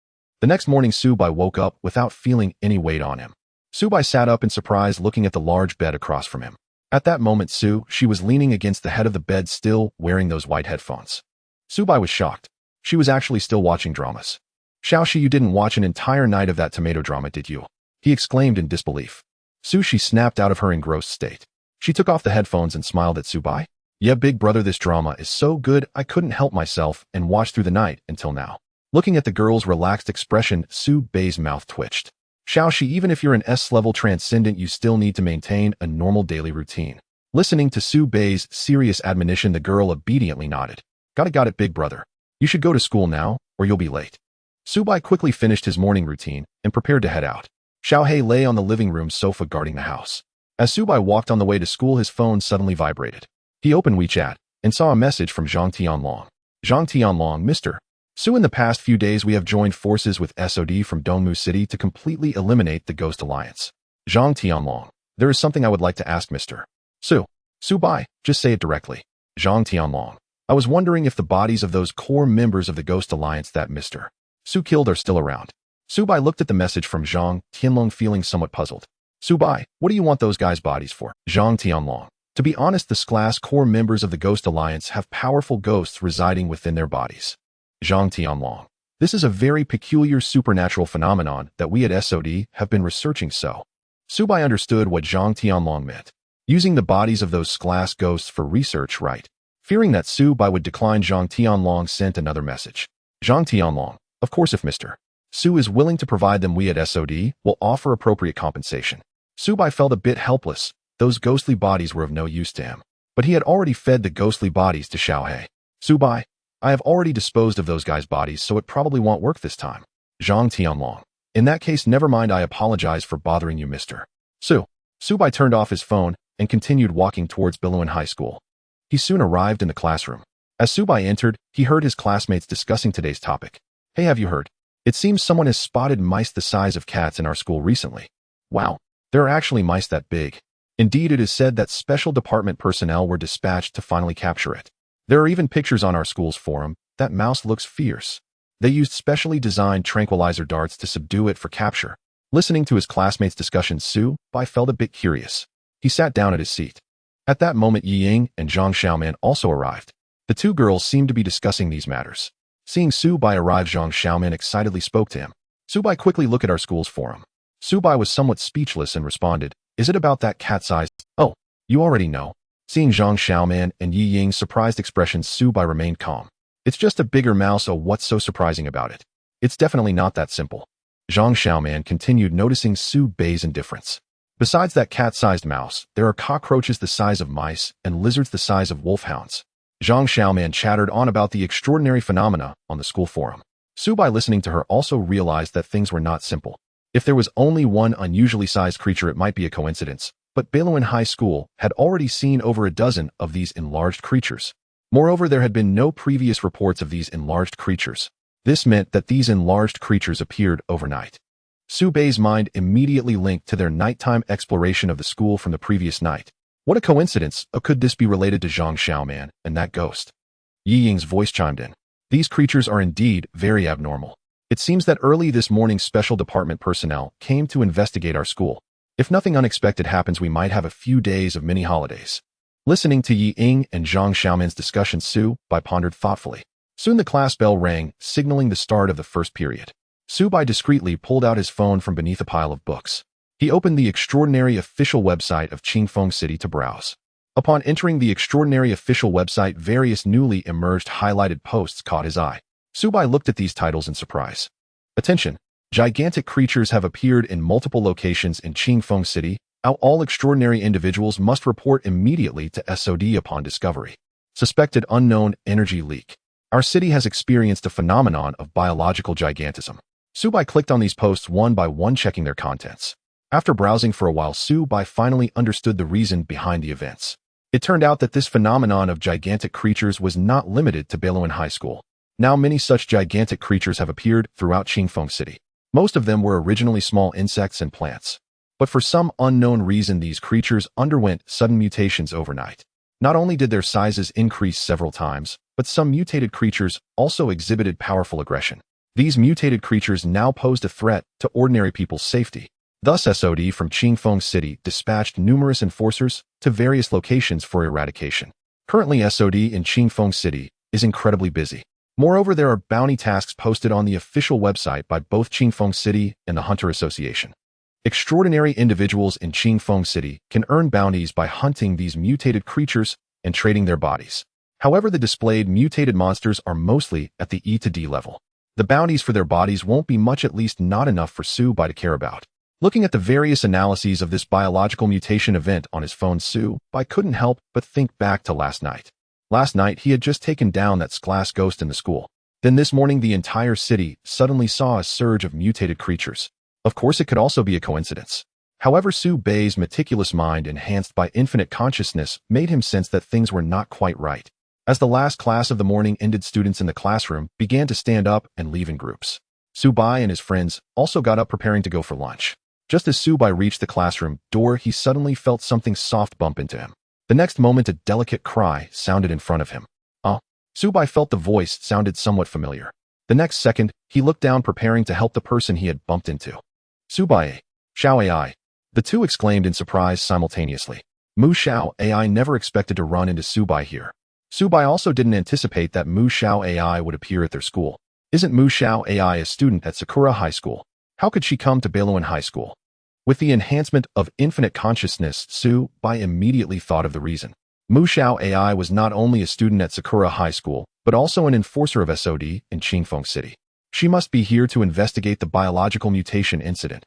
The next morning, Subai woke up without feeling any weight on him. Subai sat up in surprise, looking at the large bed across from him. At that moment, she was leaning against the head of the bed, still wearing those white headphones. Subai was shocked. She was actually still watching dramas. "Xiaoshi, you didn't watch an entire night of that tomato drama, did you?" he exclaimed in disbelief. Sushi snapped out of her engrossed state. She took off the headphones and smiled at Subai. "Yeah, big brother, this drama is so good I couldn't help myself and watched through the night until now." Looking at the girl's relaxed expression, Subai's mouth twitched. "Xiaoshi, even if you're an S-level transcendent, you still need to maintain a normal daily routine." Listening to Subai's serious admonition, the girl obediently nodded. Got it, big brother. You should go to school now, or you'll be late." Subai quickly finished his morning routine and prepared to head out. Xiaohei lay on the living room sofa guarding the house. As Subai walked on the way to school, his phone suddenly vibrated. He opened WeChat and saw a message from Zhang Tianlong. "Zhang Tianlong, Mr. Su, in the past few days we have joined forces with SOD from Dongmu City to completely eliminate the Ghost Alliance. Zhang Tianlong, there is something I would like to ask Mr. Su. Subai, just say it directly. Zhang Tianlong, I was wondering if the bodies of those core members of the Ghost Alliance that Mr. Su killed are still around." Subai looked at the message from Zhang Tianlong, feeling somewhat puzzled. "Subai, what do you want those guys' bodies for?" Zhang Tianlong, to be honest, the class core members of the Ghost Alliance have powerful ghosts residing within their bodies. Zhang Tianlong, this is a very peculiar supernatural phenomenon that we at SOD have been researching. So Subai understood what Zhang Tianlong meant. Using the bodies of those class ghosts for research, right? Fearing that Subai would decline, Zhang Tianlong sent another message. Zhang Tianlong, of course, if Mr. Su is willing to provide them, we at SOD will offer appropriate compensation. Subai felt a bit helpless. Those ghostly bodies were of no use to him. But he had already fed the ghostly bodies to Xiaohei. "Subai, I have already disposed of those guys' bodies, so it probably won't work this time." Zhang Tianlong, in that case, never mind, I apologize for bothering you, Mr. Su. Subai turned off his phone and continued walking towards Biluan High School. He soon arrived in the classroom. As Subai entered, he heard his classmates discussing today's topic. "Hey, have you heard? It seems someone has spotted mice the size of cats in our school recently." "Wow, there are actually mice that big." "Indeed, it is said that special department personnel were dispatched to finally capture it. There are even pictures on our school's forum. That mouse looks fierce. They used specially designed tranquilizer darts to subdue it for capture." Listening to his classmates' discussions, Subai felt a bit curious. He sat down at his seat. At that moment, Yi Ying and Zhang Xiaoman also arrived. The two girls seemed to be discussing these matters. Seeing Subai arrive, Zhang Xiaoman excitedly spoke to him. "Subai, quickly look at our school's forum." Subai was somewhat speechless and responded, "Is it about that cat-sized?" "Oh, you already know." Seeing Zhang Xiaoman and Yi Ying's surprised expressions, Subai remained calm. "It's just a bigger mouse, oh, what's so surprising about it? It's definitely not that simple." Zhang Xiaoman continued, noticing Subai's indifference. "Besides that cat-sized mouse, there are cockroaches the size of mice and lizards the size of wolfhounds." Zhang Xiaoman chattered on about the extraordinary phenomena on the school forum. Subai, listening to her, also realized that things were not simple. If there was only one unusually sized creature, it might be a coincidence, but Biluan High School had already seen over a dozen of these enlarged creatures. Moreover, there had been no previous reports of these enlarged creatures. This meant that these enlarged creatures appeared overnight. Subai's mind immediately linked to their nighttime exploration of the school from the previous night. What a coincidence, or could this be related to Zhang Xiaoman and that ghost? Yi Ying's voice chimed in. These creatures are indeed very abnormal. It seems that early this morning special department personnel came to investigate our school. If nothing unexpected happens, we might have a few days of mini holidays. Listening to Yi Ying and Zhang Xiaoman's discussion, Su Bai pondered thoughtfully. Soon the class bell rang, signaling the start of the first period. Su Bai discreetly pulled out his phone from beneath a pile of books. He opened the extraordinary official website of Qingfeng City to browse. Upon entering the extraordinary official website, various newly emerged highlighted posts caught his eye. Su Bai looked at these titles in surprise. Attention! Gigantic creatures have appeared in multiple locations in Qingfeng City. All extraordinary individuals must report immediately to SOD upon discovery. Suspected unknown energy leak. Our city has experienced a phenomenon of biological gigantism. Su Bai clicked on these posts one by one, checking their contents. After browsing for a while, Su Bai finally understood the reason behind the events. It turned out that this phenomenon of gigantic creatures was not limited to Beiluan High School. Now many such gigantic creatures have appeared throughout Qingfeng City. Most of them were originally small insects and plants. But for some unknown reason, these creatures underwent sudden mutations overnight. Not only did their sizes increase several times, but some mutated creatures also exhibited powerful aggression. These mutated creatures now posed a threat to ordinary people's safety. Thus, SOD from Qingfeng City dispatched numerous enforcers to various locations for eradication. Currently, SOD in Qingfeng City is incredibly busy. Moreover, there are bounty tasks posted on the official website by both Qingfeng City and the Hunter Association. Extraordinary individuals in Qingfeng City can earn bounties by hunting these mutated creatures and trading their bodies. However, the displayed mutated monsters are mostly at the E to D level. The bounties for their bodies won't be much, at least not enough for Su Bai to care about. Looking at the various analyses of this biological mutation event on his phone, Su Bai couldn't help but think back to last night. Last night, he had just taken down that glass ghost in the school. Then this morning, the entire city suddenly saw a surge of mutated creatures. Of course, it could also be a coincidence. However, Su Bai's meticulous mind, enhanced by infinite consciousness, made him sense that things were not quite right. As the last class of the morning ended, students in the classroom began to stand up and leave in groups. Su Bai and his friends also got up, preparing to go for lunch. Just as Su Bai reached the classroom door, he suddenly felt something soft bump into him. The next moment, a delicate cry sounded in front of him. Su Bai felt the voice sounded somewhat familiar. The next second, he looked down, preparing to help the person he had bumped into. Su Bai, Xiao AI. The two exclaimed in surprise simultaneously. Mu Xiao AI never expected to run into Su Bai here. Su Bai also didn't anticipate that Mu Xiao AI would appear at their school. Isn't Mu Xiao AI a student at Sakura High School? How could she come to Beiluan High School? With the enhancement of infinite consciousness, Su Bai immediately thought of the reason. Mu Xiao AI was not only a student at Sakura High School, but also an enforcer of SOD in Qingfeng City. She must be here to investigate the biological mutation incident.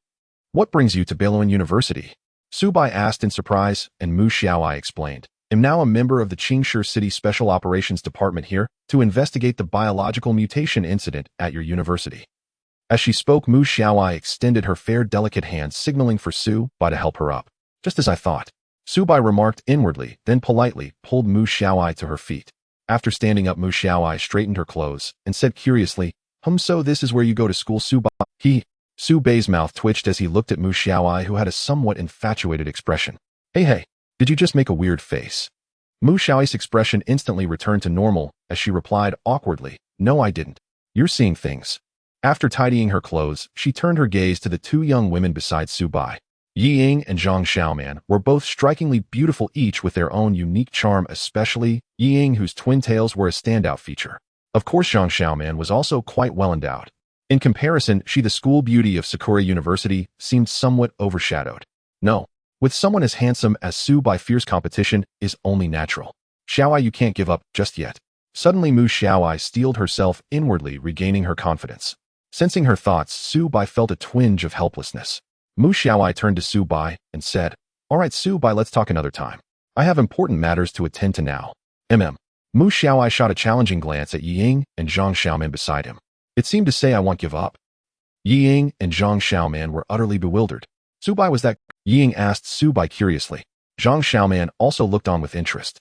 What brings you to Beiluan University? Su Bai asked in surprise, and Mu Xiaoai explained. I'm now a member of the Qingshi City Special Operations Department here to investigate the biological mutation incident at your university. As she spoke, Mu Xiaoai extended her fair, delicate hand, signaling for Su Bai to help her up. Just as I thought. Su Bai remarked inwardly, then politely pulled Mu Xiaoai to her feet. After standing up, Mu Xiaoai straightened her clothes and said curiously, so this is where you go to school, Su Bai? Su Bai's mouth twitched as he looked at Mu Xiaoai, who had a somewhat infatuated expression. Hey, did you just make a weird face? Mu Xiaoai's expression instantly returned to normal as she replied awkwardly, No, I didn't. You're seeing things. After tidying her clothes, she turned her gaze to the two young women beside Su Bai. Yi Ying and Zhang Xiaoman were both strikingly beautiful, each with their own unique charm, especially Yi Ying, whose twin tails were a standout feature. Of course, Zhang Xiaoman was also quite well endowed. In comparison, she, the school beauty of Sakura University, seemed somewhat overshadowed. No, with someone as handsome as Su Bai, fierce competition is only natural. Xiaoai, you can't give up just yet. Suddenly, Mu Xiaoai steeled herself inwardly, regaining her confidence. Sensing her thoughts, Su Bai felt a twinge of helplessness. Mu Xiaoai turned to Su Bai and said, All right, Su Bai, let's talk another time. I have important matters to attend to now. Mu Xiaoai shot a challenging glance at Yi Ying and Zhang Xiaoman beside him. It seemed to say, I won't give up. Yi Ying and Zhang Xiaoman were utterly bewildered. Su Bai, was that? Yi Ying asked Su Bai curiously. Zhang Xiaoman also looked on with interest.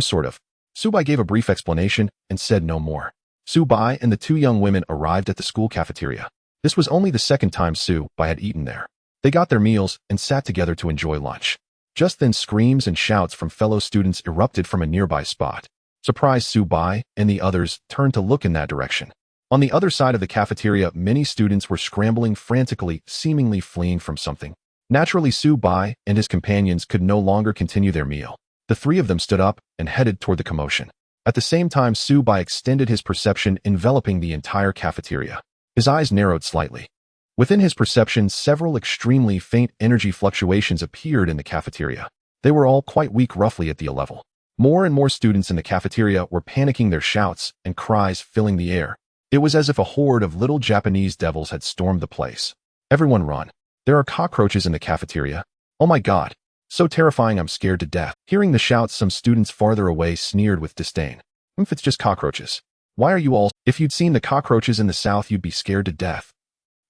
Sort of. Su Bai gave a brief explanation and said no more. Su Bai and the two young women arrived at the school cafeteria. This was only the second time Su Bai had eaten there. They got their meals and sat together to enjoy lunch. Just then screams and shouts from fellow students erupted from a nearby spot. Surprised, Su Bai and the others turned to look in that direction. On the other side of the cafeteria, many students were scrambling frantically, seemingly fleeing from something. Naturally, Su Bai and his companions could no longer continue their meal. The three of them stood up and headed toward the commotion. At the same time, Su Bai extended his perception, enveloping the entire cafeteria. His eyes narrowed slightly. Within his perception, several extremely faint energy fluctuations appeared in the cafeteria. They were all quite weak, roughly at the level. More and more students in the cafeteria were panicking, their shouts and cries filling the air. It was as if a horde of little Japanese devils had stormed the place. Everyone run. There are cockroaches in the cafeteria. Oh my God. So terrifying, I'm scared to death. Hearing the shouts, some students farther away sneered with disdain. It's just cockroaches. Why are you all? If you'd seen the cockroaches in the south, you'd be scared to death.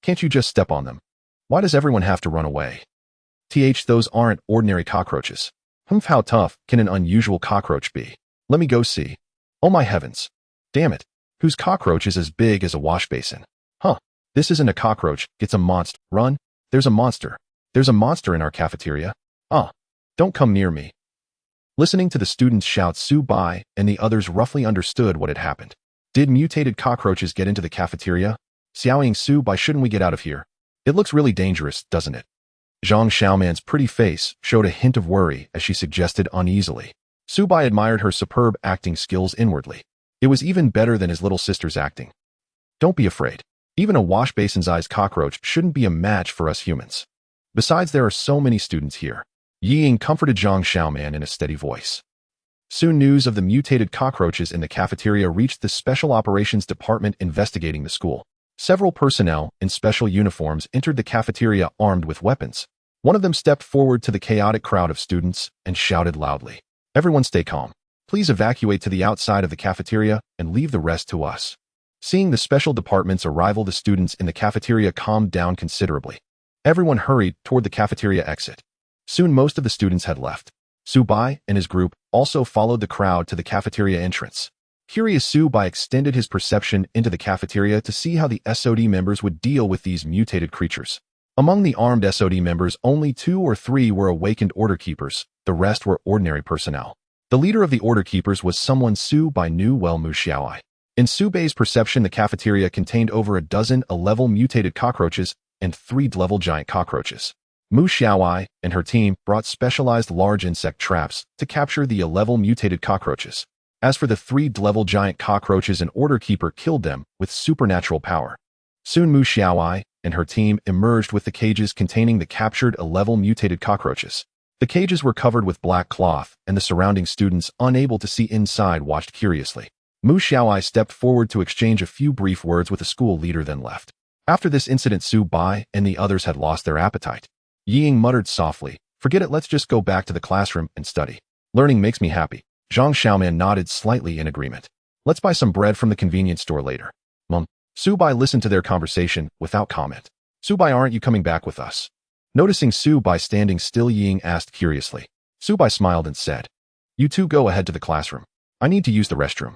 Can't you just step on them? Why does everyone have to run away? Those aren't ordinary cockroaches. How tough can an unusual cockroach be? Let me go see. Oh my heavens. Damn it. Whose cockroach is as big as a wash basin? This isn't a cockroach, it's a monster. Run. There's a monster. There's a monster in our cafeteria. Don't come near me. Listening to the students' shouts, Su Bai and the others roughly understood what had happened. Did mutated cockroaches get into the cafeteria? Xiaoying, Su Bai, shouldn't we get out of here? It looks really dangerous, doesn't it? Zhang Xiaoman's pretty face showed a hint of worry as she suggested uneasily. Su Bai admired her superb acting skills inwardly. It was even better than his little sister's acting. Don't be afraid. Even a wash basin-sized cockroach shouldn't be a match for us humans. Besides, there are so many students here. Yi Ying comforted Zhang Xiaoman in a steady voice. Soon news of the mutated cockroaches in the cafeteria reached the Special Operations Department investigating the school. Several personnel in special uniforms entered the cafeteria armed with weapons. One of them stepped forward to the chaotic crowd of students and shouted loudly, "Everyone stay calm. Please evacuate to the outside of the cafeteria and leave the rest to us." Seeing the special department's arrival, the students in the cafeteria calmed down considerably. Everyone hurried toward the cafeteria exit. Soon most of the students had left. Su Bai and his group also followed the crowd to the cafeteria entrance. Curious, Su Bai extended his perception into the cafeteria to see how the SOD members would deal with these mutated creatures. Among the armed SOD members, only 2 or 3 were awakened order keepers. The rest were ordinary personnel. The leader of the order keepers was someone Su Bai knew well, Mu Xiaowai. In Su Bai's perception, the cafeteria contained over a dozen A-level mutated cockroaches and 3D-level giant cockroaches. Mu Xiaowai and her team brought specialized large insect traps to capture the A-level mutated cockroaches. As for the 3D-level giant cockroaches, an order keeper killed them with supernatural power. Soon Mu Xiaowai and her team emerged with the cages containing the captured A-level mutated cockroaches. The cages were covered with black cloth, and the surrounding students, unable to see inside, watched curiously. Mu Xiaowai stepped forward to exchange a few brief words with the school leader, then left. After this incident, Su Bai and the others had lost their appetite. Yi Ying muttered softly, "Forget it, let's just go back to the classroom and study. Learning makes me happy." Zhang Xiaoman nodded slightly in agreement. "Let's buy some bread from the convenience store later." Su Bai listened to their conversation without comment. "Su Bai, aren't you coming back with us?" Noticing Su Bai standing still, Yi Ying asked curiously. Su Bai smiled and said, "You two go ahead to the classroom. I need to use the restroom."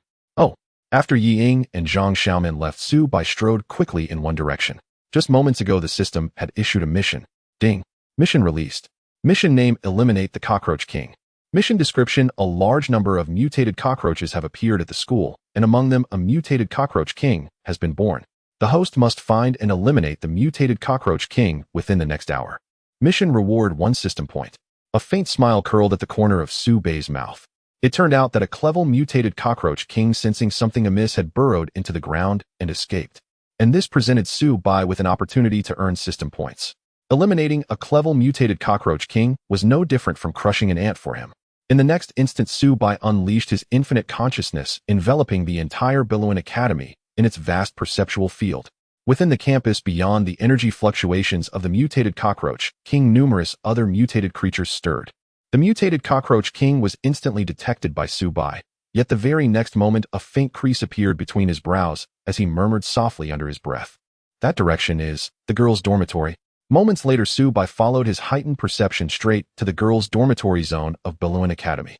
After Yi Ying and Zhang Xiaoman left, Su Bai strode quickly in one direction. Just moments ago, the system had issued a mission. Ding. Mission released. Mission name: Eliminate the Cockroach King. Mission description: a large number of mutated cockroaches have appeared at the school, and among them a mutated cockroach king has been born. The host must find and eliminate the mutated cockroach king within the next hour. Mission reward: 1 system point. A faint smile curled at the corner of Su Bai's mouth. It turned out that a clever mutated cockroach king, sensing something amiss, had burrowed into the ground and escaped. And this presented Su Bai with an opportunity to earn system points. Eliminating a clever mutated cockroach king was no different from crushing an ant for him. In the next instant, Su Bai unleashed his infinite consciousness, enveloping the entire Billowin Academy in its vast perceptual field. Within the campus, beyond the energy fluctuations of the mutated cockroach king, numerous other mutated creatures stirred. The mutated cockroach king was instantly detected by Su Bai, yet the very next moment a faint crease appeared between his brows as he murmured softly under his breath, "That direction is the girls' dormitory." Moments later, Su Bai followed his heightened perception straight to the girls' dormitory zone of Billowin Academy.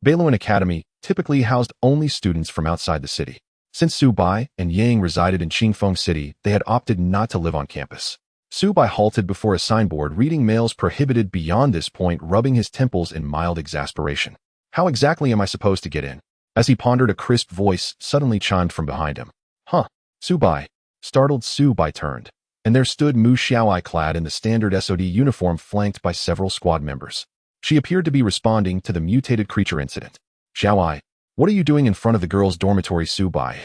Billowin Academy typically housed only students from outside the city. Since Su Bai and Yang resided in Qingfeng City, they had opted not to live on campus. Subai halted before a signboard reading males prohibited beyond this point, rubbing his temples in mild exasperation. How exactly am I supposed to get in? As he pondered, a crisp voice suddenly chimed from behind him. Huh? Subai. Startled, Subai turned, and there stood Mu Xiaoai clad in the standard SOD uniform, flanked by several squad members. She appeared to be responding to the mutated creature incident. Xiaoai, what are you doing in front of the girls' dormitory, Subai?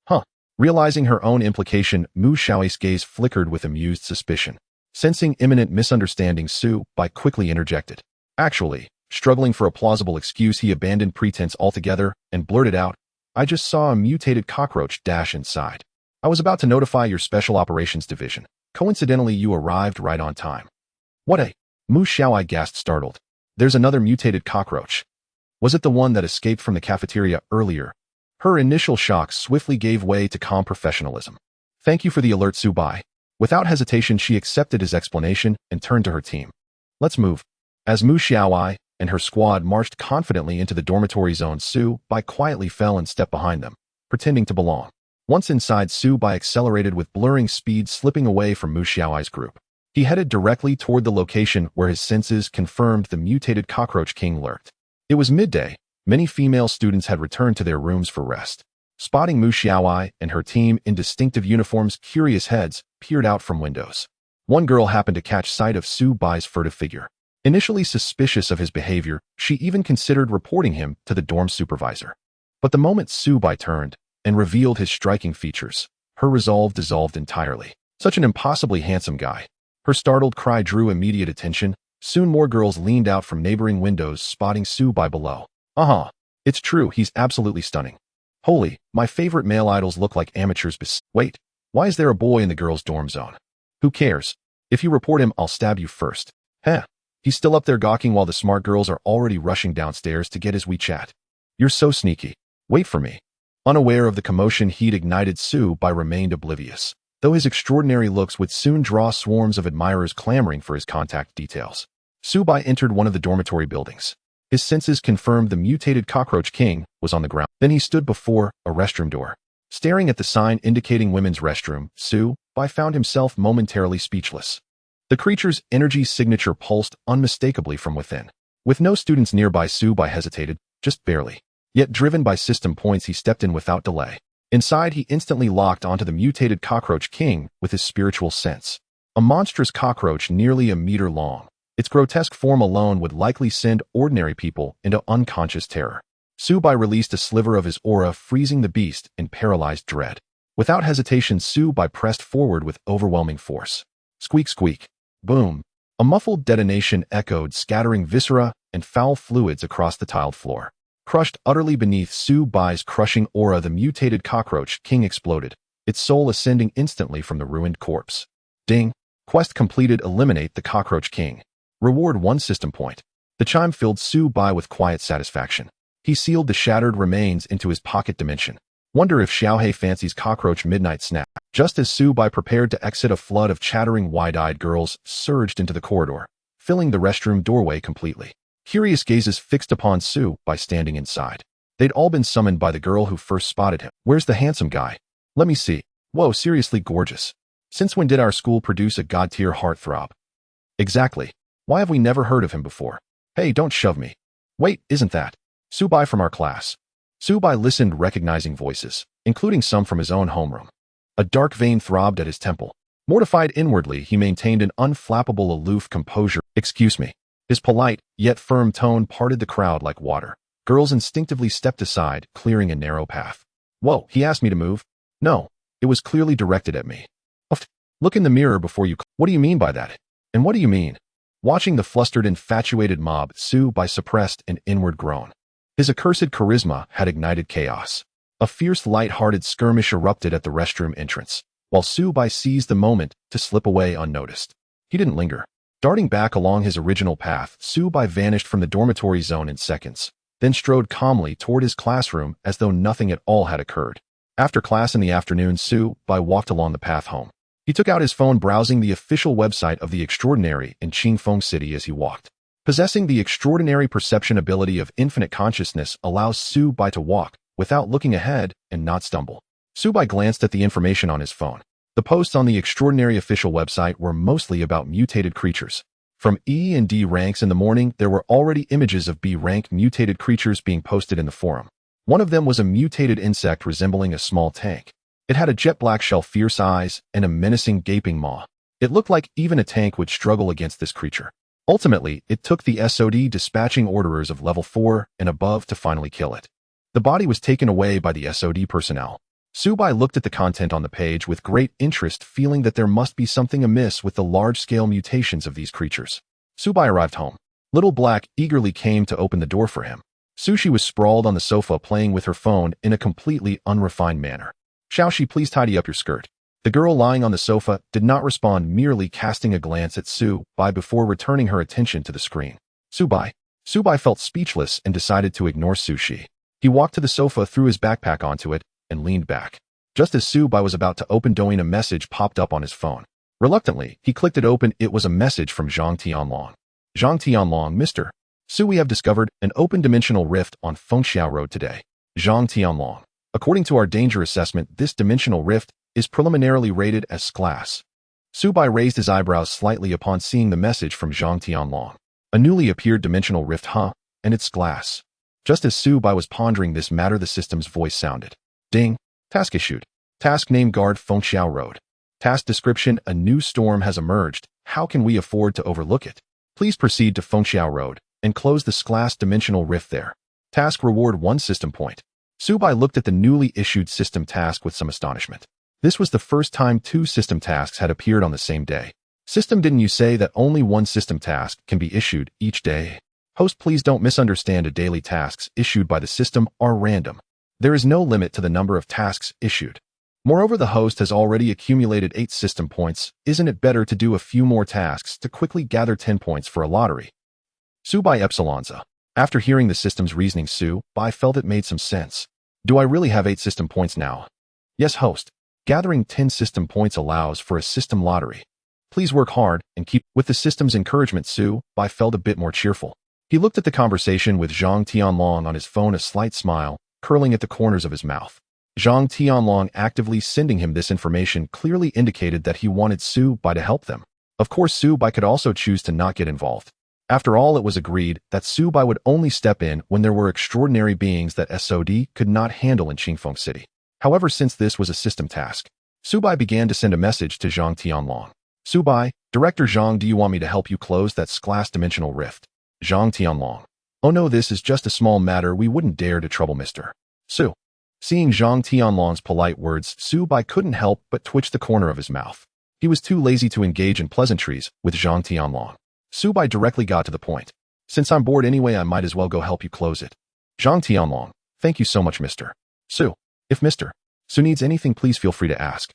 Huh? Realizing her own implication, Mu Xiaoai's gaze flickered with amused suspicion. Sensing imminent misunderstanding, Subai quickly interjected. Actually, struggling for a plausible excuse, he abandoned pretense altogether and blurted out, I just saw a mutated cockroach dash inside. I was about to notify your Special Operations Division. Coincidentally, you arrived right on time. What a... Mu Xiaoai gasped, startled. There's another mutated cockroach. Was it the one that escaped from the cafeteria earlier? Her initial shock swiftly gave way to calm professionalism. Thank you for the alert, Subai. Without hesitation, she accepted his explanation and turned to her team. Let's move. As Mu Xiaoai and her squad marched confidently into the dormitory zone, Subai quietly fell and stepped behind them, pretending to belong. Once inside, Subai accelerated with blurring speed, slipping away from Mu Xiaoai's group. He headed directly toward the location where his senses confirmed the mutated cockroach king lurked. It was midday. Many female students had returned to their rooms for rest. Spotting Mu Xiaoai and her team in distinctive uniforms, curious heads peered out from windows. One girl happened to catch sight of Subai's furtive figure. Initially suspicious of his behavior, she even considered reporting him to the dorm supervisor. But the moment Subai turned and revealed his striking features, her resolve dissolved entirely. Such an impossibly handsome guy. Her startled cry drew immediate attention. Soon more girls leaned out from neighboring windows, spotting Subai below. It's true, he's absolutely stunning. Holy, my favorite male idols look like amateurs. Wait, why is there a boy in the girls' dorm zone? Who cares? If you report him, I'll stab you first. He's still up there gawking while the smart girls are already rushing downstairs to get his WeChat. You're so sneaky. Wait for me. Unaware of the commotion he'd ignited, Subai remained oblivious, though his extraordinary looks would soon draw swarms of admirers clamoring for his contact details. Subai entered one of the dormitory buildings. His senses confirmed the mutated cockroach king was on the ground. Then he stood before a restroom door. Staring at the sign indicating women's restroom, Subai found himself momentarily speechless. The creature's energy signature pulsed unmistakably from within. With no students nearby, Subai hesitated, just barely. Yet driven by system points, he stepped in without delay. Inside, he instantly locked onto the mutated cockroach king with his spiritual sense. A monstrous cockroach nearly a meter long. Its grotesque form alone would likely send ordinary people into unconscious terror. Subai released a sliver of his aura, freezing the beast in paralyzed dread. Without hesitation, Subai pressed forward with overwhelming force. Squeak, squeak. Boom. A muffled detonation echoed, scattering viscera and foul fluids across the tiled floor. Crushed utterly beneath Subai's crushing aura, the mutated cockroach king exploded, its soul ascending instantly from the ruined corpse. Ding. Quest completed. Eliminate the cockroach king. Reward 1 system point. The chime filled Subai with quiet satisfaction. He sealed the shattered remains into his pocket dimension. Wonder if Xiaohei fancies cockroach midnight snack. Just as Subai prepared to exit, a flood of chattering, wide-eyed girls surged into the corridor, filling the restroom doorway completely. Curious gazes fixed upon Subai standing inside. They'd all been summoned by the girl who first spotted him. Where's the handsome guy? Let me see. Whoa, seriously gorgeous. Since when did our school produce a god-tier heartthrob? Exactly. Why have we never heard of him before? Hey, don't shove me. Wait, isn't that Subai from our class? Subai listened, recognizing voices, including some from his own homeroom. A dark vein throbbed at his temple. Mortified inwardly, he maintained an unflappable, aloof composure. Excuse me. His polite, yet firm tone parted the crowd like water. Girls instinctively stepped aside, clearing a narrow path. Whoa, he asked me to move? No, it was clearly directed at me. Look in the mirror before you... What do you mean by that? And what do you mean? Watching the flustered, infatuated mob, Subai suppressed an inward groan. His accursed charisma had ignited chaos. A fierce, light-hearted skirmish erupted at the restroom entrance, while Subai seized the moment to slip away unnoticed. He didn't linger. Darting back along his original path, Subai vanished from the dormitory zone in seconds, then strode calmly toward his classroom as though nothing at all had occurred. After class in the afternoon, Subai walked along the path home. He took out his phone, browsing the official website of the Extraordinary in Qingfeng City as he walked. Possessing the extraordinary perception ability of infinite consciousness allows Subai to walk without looking ahead and not stumble. Subai glanced at the information on his phone. The posts on the extraordinary official website were mostly about mutated creatures. From E and D ranks in the morning, there were already images of B-rank mutated creatures being posted in the forum. One of them was a mutated insect resembling a small tank. It had a jet black shell, fierce eyes, and a menacing gaping maw. It looked like even a tank would struggle against this creature. Ultimately, it took the SOD dispatching orderers of level 4 and above to finally kill it. The body was taken away by the SOD personnel. Subai looked at the content on the page with great interest, feeling that there must be something amiss with the large-scale mutations of these creatures. Subai arrived home. Little Black eagerly came to open the door for him. Sushi was sprawled on the sofa playing with her phone in a completely unrefined manner. "Xiaoxi, please tidy up your skirt." The girl lying on the sofa did not respond, merely casting a glance at Subai before returning her attention to the screen. Subai felt speechless and decided to ignore Sushi. He walked to the sofa, threw his backpack onto it, and leaned back. Just as Subai was about to open Douyin, a message popped up on his phone. Reluctantly, he clicked it open. It was a message from Zhang Tianlong. "Zhang Tianlong, Mr. Su, we have discovered an open dimensional rift on Fengxiao Road today. Zhang Tianlong. According to our danger assessment, this dimensional rift is preliminarily rated as class." Subai raised his eyebrows slightly upon seeing the message from Zhang Tianlong. A newly appeared dimensional rift, huh? And it's glass. Just as Subai was pondering this matter, the system's voice sounded. Ding. Task issued. Task name: guard Fengxiao Road. Task description: a new storm has emerged. How can we afford to overlook it? Please proceed to Fengxiao Road and close the glass dimensional rift there. Task reward: 1 system point. Subai looked at the newly issued system task with some astonishment. This was the first time 2 system tasks had appeared on the same day. System, didn't you say that only 1 system task can be issued each day? Host, please don't misunderstand. Daily tasks issued by the system are random. There is no limit to the number of tasks issued. Moreover, the host has already accumulated 8 system points. Isn't it better to do a few more tasks to quickly gather 10 points for a lottery? Subai Epsilonza. After hearing the system's reasoning, Subai felt it made some sense. Do I really have 8 system points now? Yes, host. Gathering 10 system points allows for a system lottery. Please work hard and keep. With the system's encouragement, Subai felt a bit more cheerful. He looked at the conversation with Zhang Tianlong on his phone, a slight smile curling at the corners of his mouth. Zhang Tianlong actively sending him this information clearly indicated that he wanted Subai to help them. Of course, Subai could also choose to not get involved. After all, it was agreed that Subai would only step in when there were extraordinary beings that SOD could not handle in Qingfeng City. However, since this was a system task, Subai began to send a message to Zhang Tianlong. "Subai, Director Zhang, do you want me to help you close that glass dimensional rift?" Zhang Tianlong. "Oh no, this is just a small matter. We wouldn't dare to trouble Mr. Su." Seeing Zhang Tianlong's polite words, Subai couldn't help but twitch the corner of his mouth. He was too lazy to engage in pleasantries with Zhang Tianlong. Subai directly got to the point. "Since I'm bored anyway, I might as well go help you close it." Zhang Tianlong. "Thank you so much, Mr. Su. If Mr. Su needs anything, please feel free to ask."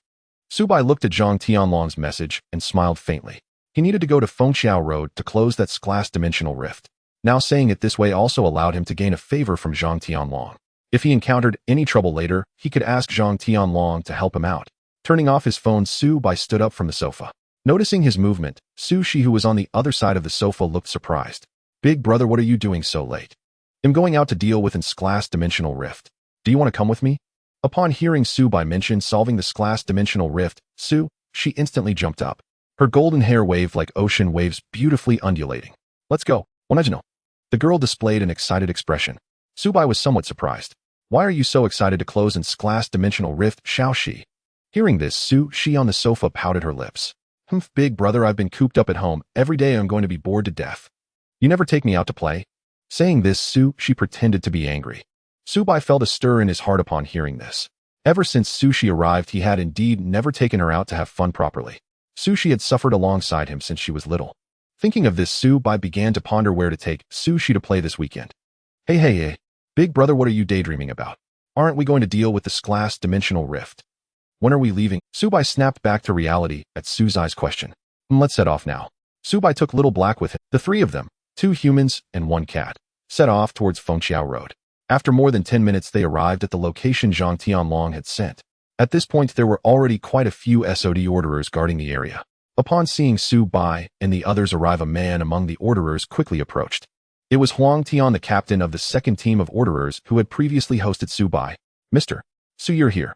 Subai looked at Zhang Tianlong's message and smiled faintly. He needed to go to Fengxiao Road to close that glass dimensional rift. Now saying it this way also allowed him to gain a favor from Zhang Tianlong. If he encountered any trouble later, he could ask Zhang Tianlong to help him out. Turning off his phone, Subai stood up from the sofa. Noticing his movement, Sushi, who was on the other side of the sofa, looked surprised. "Big brother, what are you doing so late?" "I'm going out to deal with an glass dimensional rift. Do you want to come with me?" Upon hearing Subai mention solving the glass dimensional rift, she instantly jumped up. Her golden hair waved like ocean waves, beautifully undulating. "Let's go, Onajino." The girl displayed an excited expression. Subai was somewhat surprised. "Why are you so excited to close an glass dimensional rift, Xiaoxi?" Hearing this, she on the sofa pouted her lips. "Humph, big brother, I've been cooped up at home. Every day I'm going to be bored to death. You never take me out to play?" Saying this, she pretended to be angry. Subai felt a stir in his heart upon hearing this. Ever since Sushi arrived, he had indeed never taken her out to have fun properly. Sushi had suffered alongside him since she was little. Thinking of this, Subai began to ponder where to take Sushi to play this weekend. Hey, big brother, what are you daydreaming about? Aren't we going to deal with this glass dimensional rift? When are we leaving? Subai snapped back to reality at Suzai's question. Let's set off now. Subai took Little Black with him. The 3 of them, 2 humans and 1 cat, set off towards Fengxiao Road. After more than 10 minutes, they arrived at the location Zhang Tianlong had sent. At this point, there were already quite a few SOD orderers guarding the area. Upon seeing Subai and the others arrive, a man among the orderers quickly approached. It was Huang Tian, the captain of the 2nd team of orderers who had previously hosted Subai. "Mr. Su, you're here.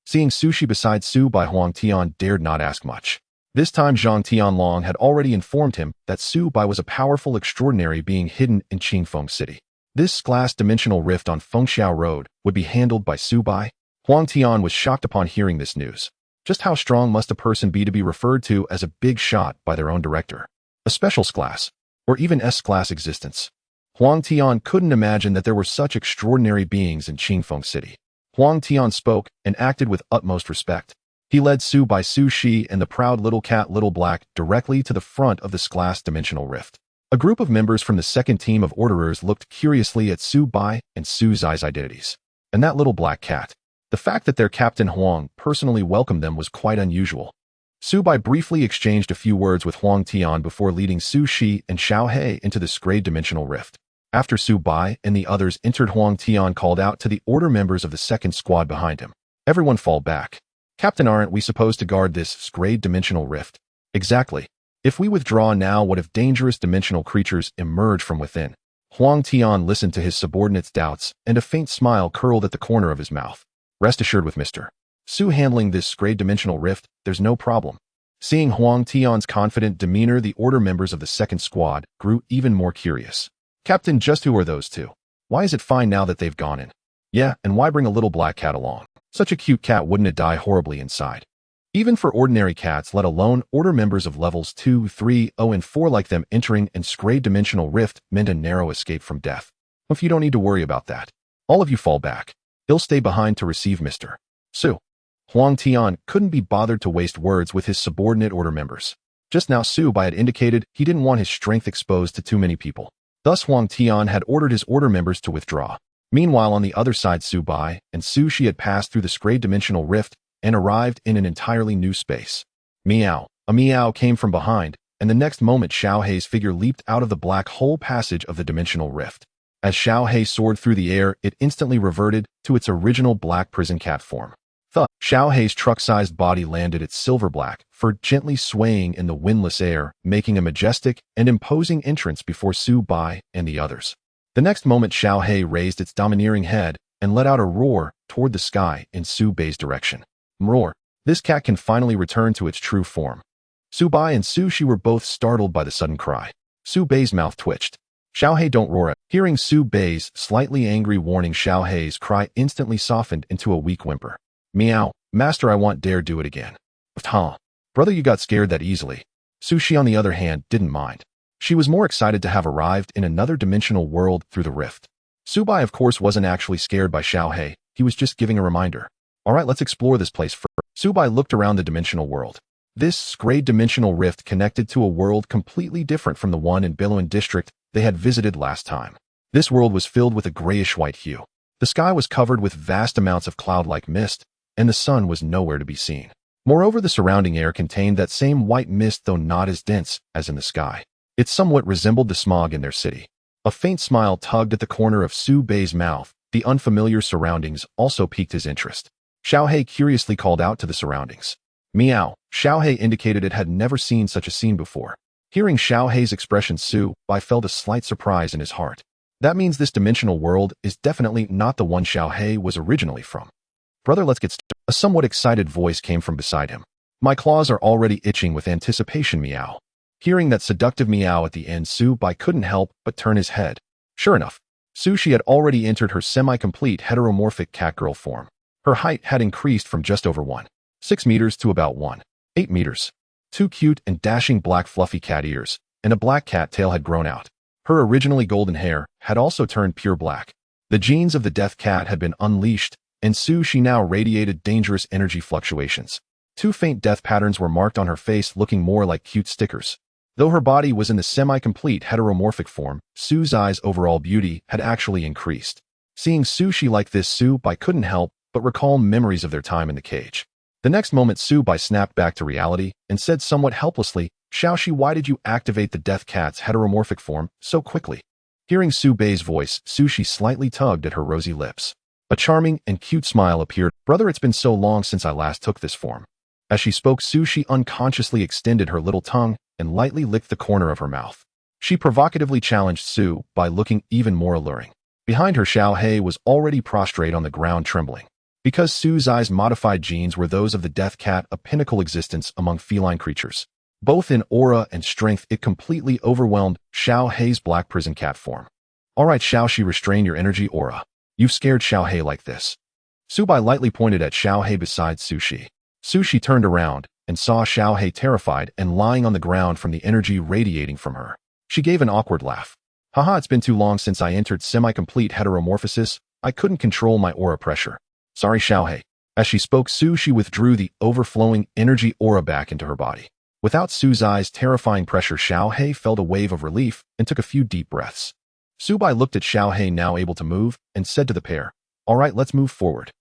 Seeing sushi beside Su Bai, Huang Tian dared not ask much. This time Zhang Tianlong had already informed him that Su Bai was a powerful extraordinary being hidden in Qingfeng City. This glass-dimensional rift on Fengxiao Road would be handled by Su Bai. Huang Tian was shocked upon hearing this news. Just how strong must a person be to be referred to as a big shot by their own director? A special class, or even S-class existence. Huang Tian couldn't imagine that there were such extraordinary beings in Qingfeng City. Huang Tian spoke and acted with utmost respect. He led Su Bai, Su Shi, and the proud little cat Little Black directly to the front of this glass-dimensional rift. A group of members from the second team of orderers looked curiously at Su Bai and Su Zai's identities. And that little black cat. The fact that their captain Huang personally welcomed them was quite unusual. Su Bai briefly exchanged a few words with Huang Tian before leading Su Shi and Xiao He into this gray-dimensional rift. After Su Bai and the others entered, Huang Tian called out to the order members of the second squad behind him. Everyone fall back. Captain, aren't we supposed to guard this gray-dimensional rift? Exactly. If we withdraw now, what if dangerous dimensional creatures emerge from within? Huang Tian listened to his subordinate's doubts, and a faint smile curled at the corner of his mouth. Rest assured, with Mr. Su handling this gray-dimensional rift, there's no problem. Seeing Huang Tian's confident demeanor, the order members of the second squad grew even more curious. Captain, just who are those two? Why is it fine now that they've gone in? Yeah, and why bring a little black cat along? Such a cute cat, wouldn't it die horribly inside? Even for ordinary cats, let alone order members of levels 2, 3, 0, and 4 like them, entering an gray-dimensional rift meant a narrow escape from death. If you don't need to worry about that. All of you fall back. He'll stay behind to receive Mr. Su. Huang Tian couldn't be bothered to waste words with his subordinate order members. Just now Su Bai had indicated he didn't want his strength exposed to too many people. Thus Huang Tian had ordered his order members to withdraw. Meanwhile, on the other side, Su Bai and Su Shi had passed through this gray-dimensional rift and arrived in an entirely new space. Meow. A meow came from behind, and the next moment Xiao Hei's figure leaped out of the black hole passage of the dimensional rift. As Xiao Hei soared through the air, it instantly reverted to its original black prison cat form. Xiao Hei's truck-sized body landed its silver black fur gently swaying in the windless air, making a majestic and imposing entrance before Su Bai and the others. The next moment, Xiao Hei raised its domineering head and let out a roar toward the sky in Su Bai's direction. Roar. This cat can finally return to its true form. Su Bai and Su Shi were both startled by the sudden cry. Su Bai's mouth twitched. Xiao Hei, don't roar. Hearing Su Bai's slightly angry warning, Xiao Hei's cry instantly softened into a weak whimper. Meow. Master, I want dare do it again. Huh. Brother, you got scared that easily. Su Shi, on the other hand, didn't mind. She was more excited to have arrived in another dimensional world through the rift. Su Bai, of course, wasn't actually scared by Xiao Hei. He was just giving a reminder. All right, let's explore this place first. Su Bai looked around the dimensional world. This gray-dimensional rift connected to a world completely different from the one in Biluan district they had visited last time. This world was filled with a grayish-white hue. The sky was covered with vast amounts of cloud-like mist, and the sun was nowhere to be seen. Moreover, the surrounding air contained that same white mist, though not as dense as in the sky. It somewhat resembled the smog in their city. A faint smile tugged at the corner of Su Bai's mouth. The unfamiliar surroundings also piqued his interest. Xiao Hei curiously called out to the surroundings. Meow. Xiao Hei indicated it had never seen such a scene before. Hearing Xiao Hei's expression, Su Bai felt a slight surprise in his heart. That means this dimensional world is definitely not the one Xiao Hei was originally from. Brother, let's get started. A somewhat excited voice came from beside him. My claws are already itching with anticipation, meow. Hearing that seductive meow at the end, Su Bai couldn't help but turn his head. Sure enough, Su Shi had already entered her semi-complete heteromorphic catgirl form. Her height had increased from just over 1.6 meters to about 1.8 meters. Two cute and dashing black fluffy cat ears and a black cat tail had grown out. Her originally golden hair had also turned pure black. The genes of the death cat had been unleashed, and Su Shi now radiated dangerous energy fluctuations. Two faint death patterns were marked on her face, looking more like cute stickers. Though her body was in the semi-complete heteromorphic form, Su Zai's overall beauty had actually increased. Seeing Su Shi like this, Su Bai couldn't help but recall memories of their time in the cage. The next moment, Su Bai snapped back to reality and said somewhat helplessly, Xiao Shi, why did you activate the death cat's heteromorphic form so quickly? Hearing Su Bai's voice, Su Shi slightly tugged at her rosy lips. A charming and cute smile appeared. Brother, it's been so long since I last took this form. As she spoke, Su Shi unconsciously extended her little tongue and lightly licked the corner of her mouth. She provocatively challenged Su by looking even more alluring. Behind her, Xiao Hei was already prostrate on the ground, trembling. Because Suzai's modified genes were those of the death cat, a pinnacle existence among feline creatures. Both in aura and strength, it completely overwhelmed Xiao Hei's black prison cat form. Alright Xiao Shi, restrain your energy aura. You've scared Xiao Hei like this. Subai lightly pointed at Xiao Hei beside Su Shi. Su Shi turned around and saw Xiao Hei terrified and lying on the ground from the energy radiating from her. She gave an awkward laugh. Haha, it's been too long since I entered semi-complete heteromorphosis. I couldn't control my aura pressure. Sorry Xiao Hei. As she spoke, Su Shi withdrew the overflowing energy aura back into her body. Without Suzai's terrifying pressure, Xiao Hei felt a wave of relief and took a few deep breaths. Subai looked at Xiao Hei, now able to move, and said to the pair, Alright, let's move forward.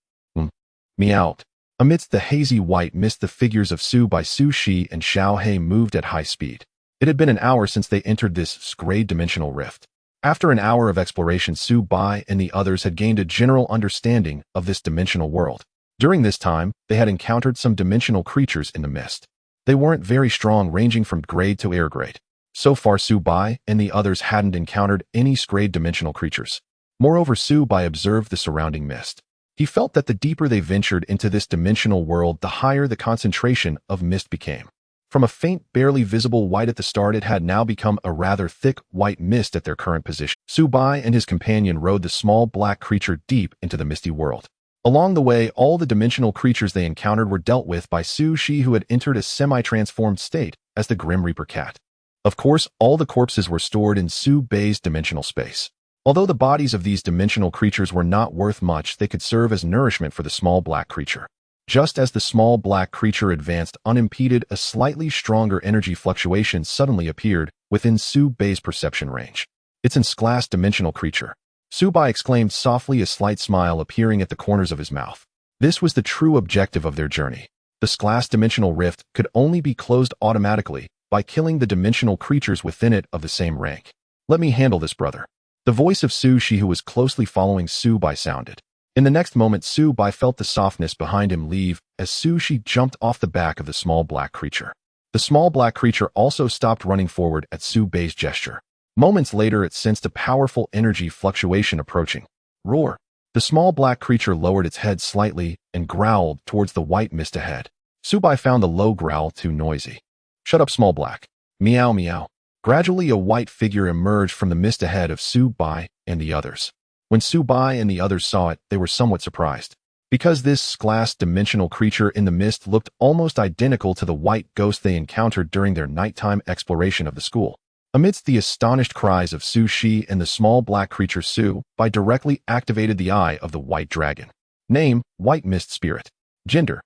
Meow. Amidst the hazy white mist, the figures of Su Shi and Xiao Hei moved at high speed. It had been an hour since they entered this grade dimensional rift. After an hour of exploration, Subai and the others had gained a general understanding of this dimensional world. During this time, they had encountered some dimensional creatures in the mist. They weren't very strong, ranging from grade to air grade. So far, Subai and the others hadn't encountered any grade dimensional creatures. Moreover, Subai observed the surrounding mist. He felt that the deeper they ventured into this dimensional world, the higher the concentration of mist became. From a faint, barely visible white at the start, it had now become a rather thick white mist at their current position. Subai and his companion rode the small black creature deep into the misty world. Along the way, all the dimensional creatures they encountered were dealt with by Su Shi, who had entered a semi-transformed state as the Grim Reaper cat. Of course, all the corpses were stored in Su Bei's dimensional space. Although the bodies of these dimensional creatures were not worth much, they could serve as nourishment for the small black creature. Just as the small black creature advanced unimpeded, a slightly stronger energy fluctuation suddenly appeared within Su Bei's perception range. It's an S-class dimensional creature. Subai exclaimed softly, a slight smile appearing at the corners of his mouth. This was the true objective of their journey. The S-class dimensional rift could only be closed automatically by killing the dimensional creatures within it of the same rank. Let me handle this, brother. The voice of Su Shi, who was closely following Subai, sounded. In the next moment, Subai felt the softness behind him leave as Su Shi jumped off the back of the small black creature. The small black creature also stopped running forward at Su Bei's gesture. Moments later, it sensed a powerful energy fluctuation approaching. Roar! The small black creature lowered its head slightly and growled towards the white mist ahead. Subai found the low growl too noisy. Shut up, small black. Meow meow. Gradually, a white figure emerged from the mist ahead of Subai and the others. When Subai and the others saw it, they were somewhat surprised. Because this S-class dimensional creature in the mist looked almost identical to the white ghost they encountered during their nighttime exploration of the school. Amidst the astonished cries of Su Shi and the small black creature, Subai directly activated the eye of the white dragon. Name: White Mist Spirit. Gender: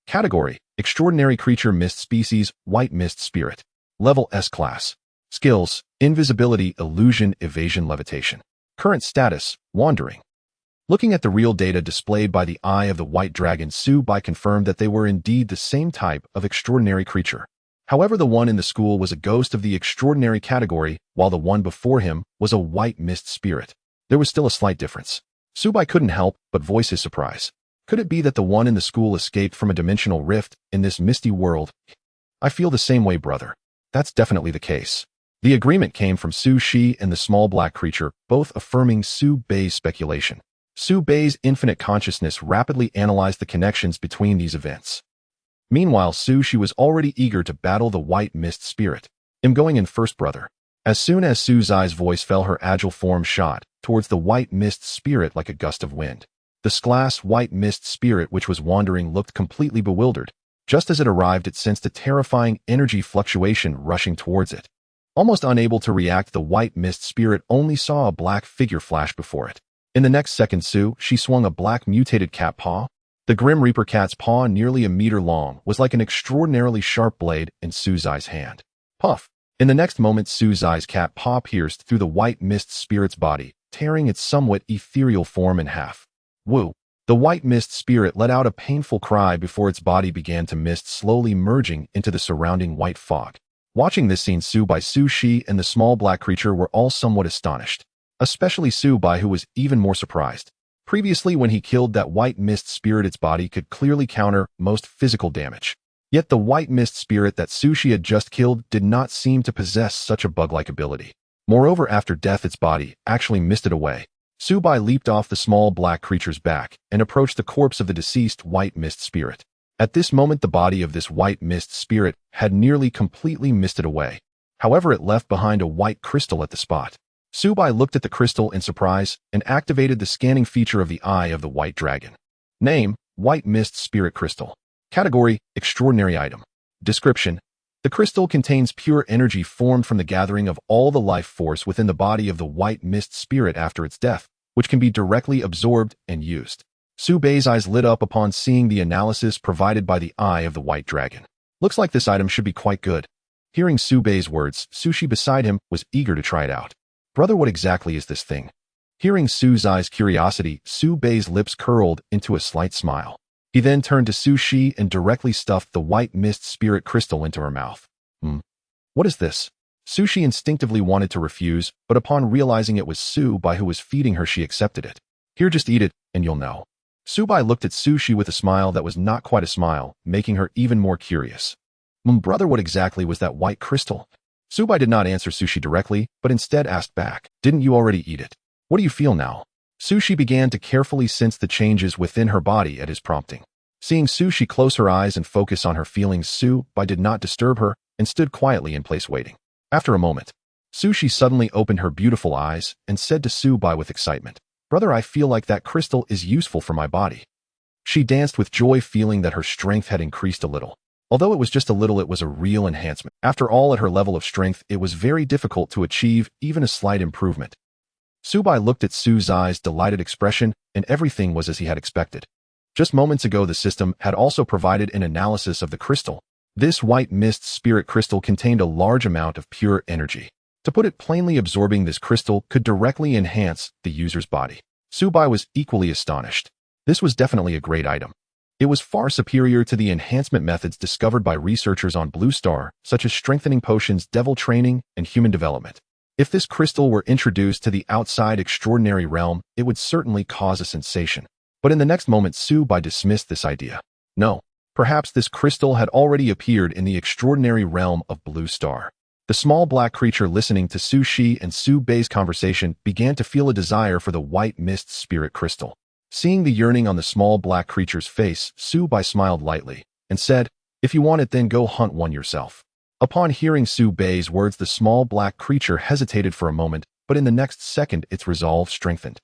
Category: Extraordinary Creature, Mist Species, White Mist Spirit. Level: S-class. Skills: Invisibility, Illusion, Evasion, Levitation. Current status: Wandering. Looking at the real data displayed by the eye of the white dragon, Subai confirmed that they were indeed the same type of extraordinary creature. However, the one in the school was a ghost of the extraordinary category, while the one before him was a white mist spirit. There was still a slight difference. Subai couldn't help but voice his surprise. Could it be that the one in the school escaped from a dimensional rift in this misty world? I feel the same way, brother. That's definitely the case. The agreement came from Su Shi and the small black creature, both affirming Su Bei's speculation. Su Bei's infinite consciousness rapidly analyzed the connections between these events. Meanwhile, Su Shi was already eager to battle the white mist spirit. I'm going in first, brother. As soon as Suzai's voice fell, her agile form shot towards the white mist spirit like a gust of wind. The S-class white mist spirit, which was wandering, looked completely bewildered. Just as it arrived, it sensed a terrifying energy fluctuation rushing towards it. Almost unable to react, the white mist spirit only saw a black figure flash before it. In the next second, she swung a black mutated cat paw. The Grim Reaper cat's paw, nearly a meter long, was like an extraordinarily sharp blade in Suzai's hand. Puff! In the next moment, Suzai's cat paw pierced through the white mist spirit's body, tearing its somewhat ethereal form in half. Woo! The white mist spirit let out a painful cry before its body began to mist, slowly merging into the surrounding white fog. Watching this scene, Su Shi and the small black creature were all somewhat astonished. Especially Subai, who was even more surprised. Previously, when he killed that white mist spirit, its body could clearly counter most physical damage. Yet the white mist spirit that Su Shi had just killed did not seem to possess such a bug-like ability. Moreover, after death, its body actually misted away. Subai leaped off the small black creature's back and approached the corpse of the deceased white mist spirit. At this moment, the body of this white mist spirit had nearly completely misted away. However, it left behind a white crystal at the spot. Subai looked at the crystal in surprise and activated the scanning feature of the eye of the white dragon. Name: White Mist Spirit Crystal. Category: Extraordinary Item. Description: the crystal contains pure energy formed from the gathering of all the life force within the body of the white mist spirit after its death, which can be directly absorbed and used. Subai's eyes lit up upon seeing the analysis provided by the eye of the white dragon. Looks like this item should be quite good. Hearing Subai's words, Sushi beside him was eager to try it out. Brother, what exactly is this thing? Hearing Suzai's curiosity, Subai's lips curled into a slight smile. He then turned to Sushi and directly stuffed the white mist spirit crystal into her mouth. What is this? Sushi instinctively wanted to refuse, but upon realizing it was Subai who was feeding her, she accepted it. Here, just eat it, and you'll know. Subai looked at Sushi with a smile that was not quite a smile, making her even more curious. Brother, what exactly was that white crystal? Subai did not answer Sushi directly, but instead asked back, didn't you already eat it? What do you feel now? Sushi began to carefully sense the changes within her body at his prompting. Seeing Sushi close her eyes and focus on her feelings, Subai did not disturb her and stood quietly in place waiting. After a moment, Sushi suddenly opened her beautiful eyes and said to Subai with excitement, Brother, I feel like that crystal is useful for my body. She danced with joy, feeling that her strength had increased a little. Although it was just a little, it was a real enhancement. After all, at her level of strength, it was very difficult to achieve even a slight improvement. Subai looked at Suzai's delighted expression, and everything was as he had expected. Just moments ago, the system had also provided an analysis of the crystal. This white mist spirit crystal contained a large amount of pure energy. To put it plainly, absorbing this crystal could directly enhance the user's body. Subai was equally astonished. This was definitely a great item. It was far superior to the enhancement methods discovered by researchers on Blue Star, such as strengthening potions, devil training, and human development. If this crystal were introduced to the outside extraordinary realm, it would certainly cause a sensation. But in the next moment, Subai dismissed this idea. No, perhaps this crystal had already appeared in the extraordinary realm of Blue Star. The small black creature, listening to Sushi and Subai's conversation, began to feel a desire for the white mist spirit crystal. Seeing the yearning on the small black creature's face, Subai smiled lightly and said, If you want it, then go hunt one yourself. Upon hearing Subai's words, the small black creature hesitated for a moment, but in the next second its resolve strengthened.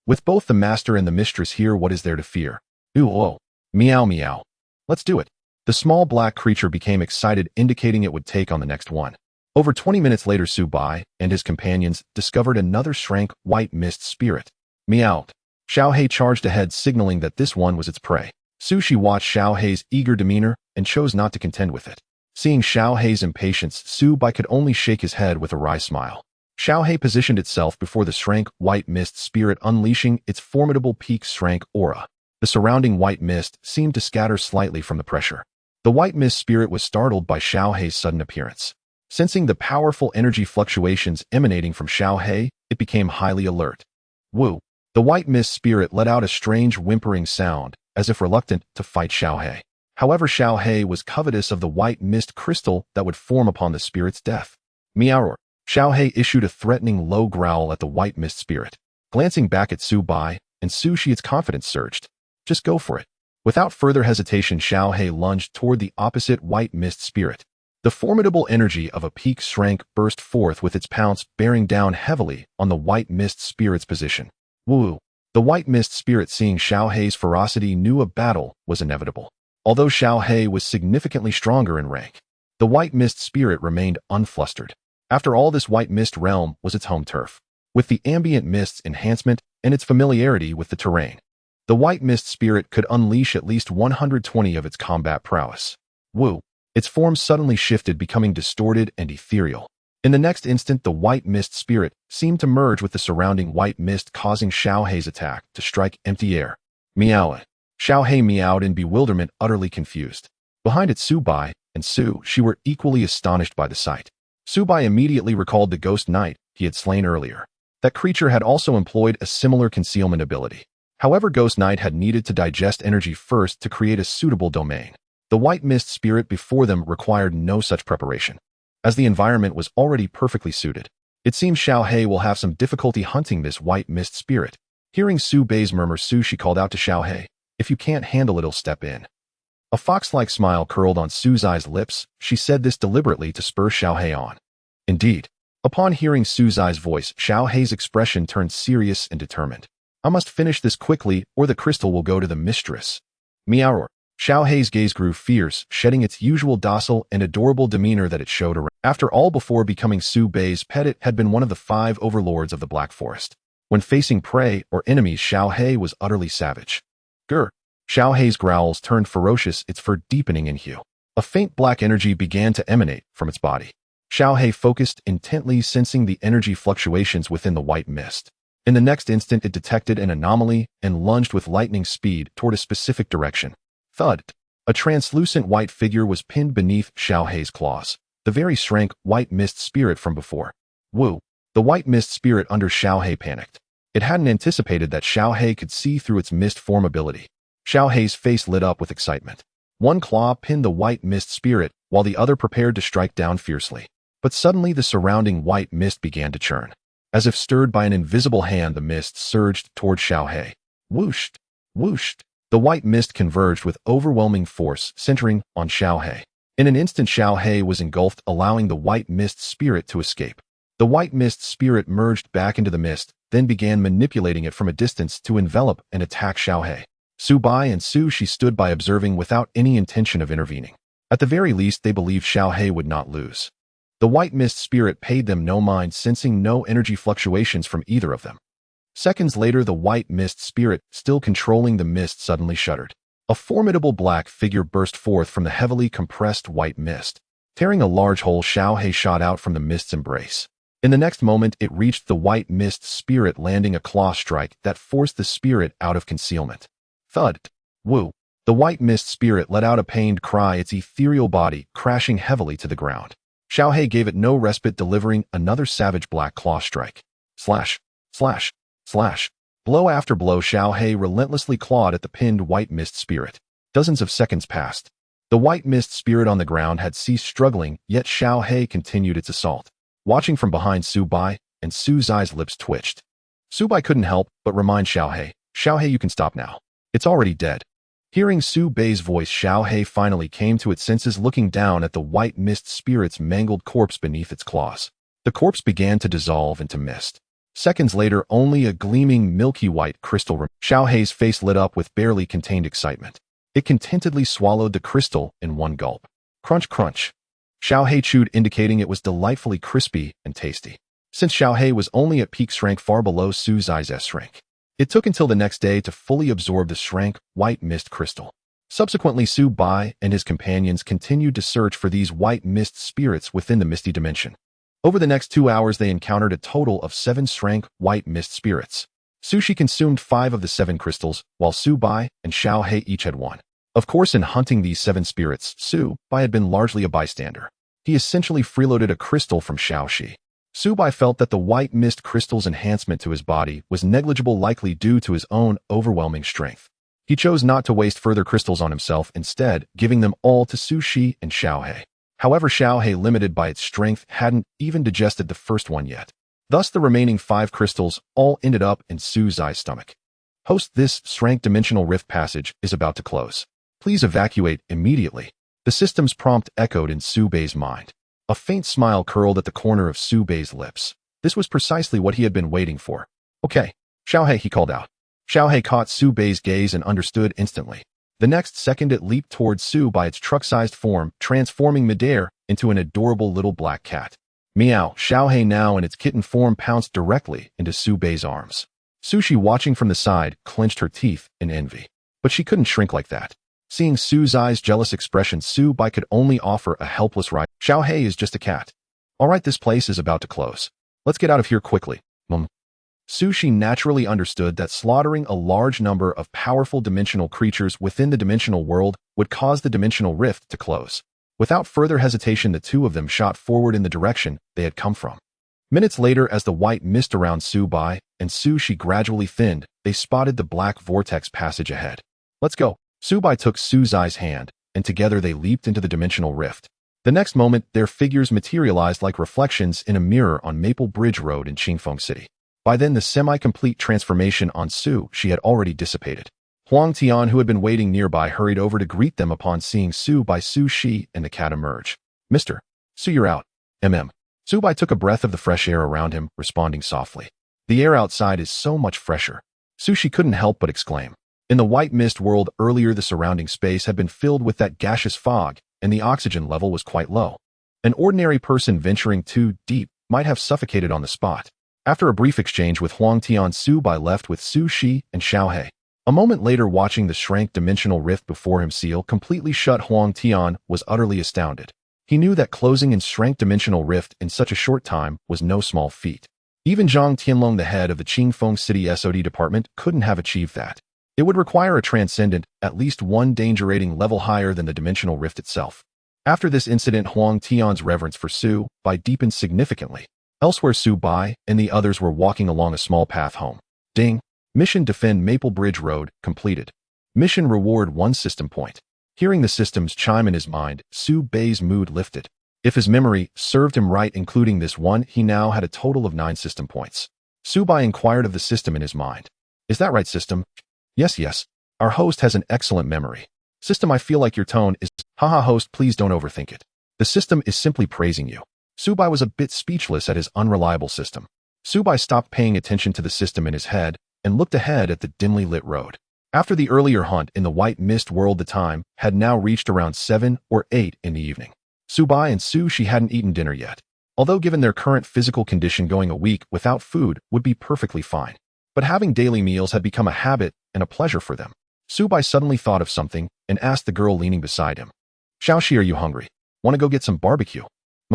With both the master and the mistress here, what is there to fear? Ooh, oh, meow meow. Let's do it. The small black creature became excited, indicating it would take on the next one. Over 20 minutes later, Subai and his companions discovered another shrank white mist spirit. Meowed. Xiaohei charged ahead, signaling that this one was its prey. Sushi watched Xiaohei's eager demeanor and chose not to contend with it. Seeing Xiaohei's impatience, Subai could only shake his head with a wry smile. Xiaohei positioned itself before the shrank white mist spirit, unleashing its formidable peak shrank aura. The surrounding white mist seemed to scatter slightly from the pressure. The white mist spirit was startled by Xiaohei's sudden appearance. Sensing the powerful energy fluctuations emanating from Xiaohei, it became highly alert. Woo! The white mist spirit let out a strange whimpering sound, as if reluctant to fight Xiaohei. However, Xiaohei was covetous of the white mist crystal that would form upon the spirit's death. Meow! Xiaohei issued a threatening low growl at the white mist spirit. Glancing back at Subai and Sushi, its confidence surged. Just go for it. Without further hesitation, Xiaohei lunged toward the opposite white mist spirit. The formidable energy of a peak shrank burst forth with its pounce, bearing down heavily on the white mist spirit's position. Woo! The white mist spirit, seeing Xiaohei's ferocity, knew a battle was inevitable. Although Xiaohei was significantly stronger in rank, the white mist spirit remained unflustered. After all, this white mist realm was its home turf. With the ambient mist's enhancement and its familiarity with the terrain, the white mist spirit could unleash at least 120 of its combat prowess. Woo! Its form suddenly shifted, becoming distorted and ethereal. In the next instant, the white mist spirit seemed to merge with the surrounding white mist, causing Xiaohei's attack to strike empty air. Meow! Xiaohei meowed in bewilderment, utterly confused. Behind it, Subai and Sushi were equally astonished by the sight. Subai immediately recalled the ghost knight he had slain earlier. That creature had also employed a similar concealment ability. However, Ghost Knight had needed to digest energy first to create a suitable domain. The white mist spirit before them required no such preparation, as the environment was already perfectly suited. It seems Xiaohei will have some difficulty hunting this white mist spirit. Hearing Su Bei's murmur, She called out to Xiaohei, "If you can't handle it'll step in." A fox-like smile curled on Su's lips. She said this deliberately to spur Xiaohei on. Indeed, upon hearing Su's voice, Xiaohei's expression turned serious and determined. "I must finish this quickly, or the crystal will go to the mistress." Meow. Xiaohei's gaze grew fierce, shedding its usual docile and adorable demeanor that it showed around. After all, before becoming Su Bei's pet, it had been one of the 5 overlords of the Black Forest. When facing prey or enemies, Xiaohei was utterly savage. Grr. Xiaohei's growls turned ferocious, its fur deepening in hue. A faint black energy began to emanate from its body. Xiaohei focused intently, sensing the energy fluctuations within the white mist. In the next instant, it detected an anomaly and lunged with lightning speed toward a specific direction. Thud. A translucent white figure was pinned beneath Xiaohei's claws. The very shrank white mist spirit from before. Woo. The white mist spirit under Xiaohei panicked. It hadn't anticipated that Xiaohei could see through its mist form ability. Xiaohei's face lit up with excitement. One claw pinned the white mist spirit, while the other prepared to strike down fiercely. But suddenly the surrounding white mist began to churn. As if stirred by an invisible hand, the mist surged toward Xiaohei. Whooshed. Whooshed. The white mist converged with overwhelming force, centering on Xiaohei. In an instant, Xiaohei was engulfed, allowing the white mist spirit to escape. The white mist spirit merged back into the mist, then began manipulating it from a distance to envelop and attack Xiaohei. Su Bai and Su Shi stood by, observing without any intention of intervening. At the very least, they believed Xiaohei would not lose. The white mist spirit paid them no mind, sensing no energy fluctuations from either of them. Seconds later, the white mist spirit, still controlling the mist, suddenly shuddered. A formidable black figure burst forth from the heavily compressed white mist. Tearing a large hole, Xiaohei shot out from the mist's embrace. In the next moment, it reached the white mist spirit, landing a claw strike that forced the spirit out of concealment. Thud. Woo. The white mist spirit let out a pained cry, its ethereal body crashing heavily to the ground. Xiaohei gave it no respite, delivering another savage black claw strike. Slash. Slash. Slash. Blow after blow, Xiaohei relentlessly clawed at the pinned white mist spirit. Dozens of seconds passed. The white mist spirit on the ground had ceased struggling, yet Xiaohei continued its assault. Watching from behind Su Bai, and Su's lips twitched. Su Bai couldn't help but remind Xiaohei, "Xiaohei, you can stop now. It's already dead." Hearing Su Bei's voice, Xiaohei finally came to its senses, looking down at the white mist spirit's mangled corpse beneath its claws. The corpse began to dissolve into mist. Seconds later, only a gleaming milky white crystal remained. Xiaohei's face lit up with barely contained excitement. It contentedly swallowed the crystal in one gulp. Crunch, crunch. Xiaohei chewed, indicating it was delightfully crispy and tasty. Since Xiaohei was only at peak strength, far below Su's S-rank, it took until the next day to fully absorb the shrank white mist crystal. Subsequently, Su Bai and his companions continued to search for these white mist spirits within the misty dimension. Over the next 2 hours, they encountered a total of 7 shrank white mist spirits. Su Shi consumed 5 of the 7 crystals, while Su Bai and Xiaohei each had 1. Of course, in hunting these 7 spirits, Su Bai had been largely a bystander. He essentially freeloaded a crystal from Xiao Shi. Su Bai felt that the white mist crystal's enhancement to his body was negligible, likely due to his own overwhelming strength. He chose not to waste further crystals on himself, instead giving them all to Su Shi and Xiaohei. However, Xiaohei, limited by its strength, hadn't even digested the first one yet. Thus, the remaining 5 crystals all ended up in Su's stomach. Host, this shrank dimensional rift passage is about to close. Please evacuate immediately. The system's prompt echoed in Su Bei's mind. A faint smile curled at the corner of Su Bei's lips. This was precisely what he had been waiting for. Okay, Xiaohei, he called out. Xiaohei caught Su Bei's gaze and understood instantly. The next second, it leaped towards Su by its truck-sized form, transforming midair into an adorable little black cat. Meow. Xiaohei, now in its kitten form, pounced directly into Su Bei's arms. Su Shi, watching from the side, clenched her teeth in envy. But she couldn't shrink like that. Seeing Su's jealous expression, Su Bai could only offer a helpless right. Xiaohei is just a cat. All right, this place is about to close. Let's get out of here quickly. Su Shi naturally understood that slaughtering a large number of powerful dimensional creatures within the dimensional world would cause the dimensional rift to close. Without further hesitation, the two of them shot forward in the direction they had come from. Minutes later, as the white mist around Su Bai and Su Shi gradually thinned, they spotted the black vortex passage ahead. Let's go. Su Bai took Su's hand, and together they leaped into the dimensional rift. The next moment, their figures materialized like reflections in a mirror on Maple Bridge Road in Qingfeng City. By then, the semi-complete transformation on Su she had already dissipated. Huang Tian, who had been waiting nearby, hurried over to greet them upon seeing Su Bai, Su Shi, and the cat emerge. "Mr. Su, you're out. Su Bai took a breath of the fresh air around him, responding softly. "The air outside is so much fresher." Su Shi couldn't help but exclaim. In the white mist world earlier, the surrounding space had been filled with that gaseous fog, and the oxygen level was quite low. An ordinary person venturing too deep might have suffocated on the spot. After a brief exchange with Huang Tian, Su Bai left with Su Shi and Xiao He. A moment later, watching the shrank dimensional rift before him seal completely shut, Huang Tian was utterly astounded. He knew that closing in shrank dimensional rift in such a short time was no small feat. Even Zhang Tianlong, the head of the Qingfeng City SOD department, couldn't have achieved that. It would require a transcendent, at least one danger rating level higher than the dimensional rift itself. After this incident, Huang Tian's reverence for Su Bai deepened significantly. Elsewhere, Su Bai and the others were walking along a small path home. Ding! Mission: defend Maple Bridge Road, completed. Mission reward 1 system point. Hearing the systems chime in his mind, Su Bai's mood lifted. If his memory served him right, including this one, he now had a total of 9 system points. Su Bai inquired of the system in his mind. "Is that right, system?" Yes. Our host has an excellent memory." "System, I feel like your tone is..." "Haha, host, please don't overthink it. The system is simply praising you." Su Bai was a bit speechless at his unreliable system. Su Bai stopped paying attention to the system in his head and looked ahead at the dimly lit road. After the earlier hunt in the white mist world, the time had now reached around 7 or 8 in the evening. Su Bai and Su Shi hadn't eaten dinner yet. Although given their current physical condition, going a week without food would be perfectly fine. But having daily meals had become a habit and a pleasure for them. Su Bai suddenly thought of something and asked the girl leaning beside him. "Xiao Shi, are you hungry? Want to go get some barbecue?"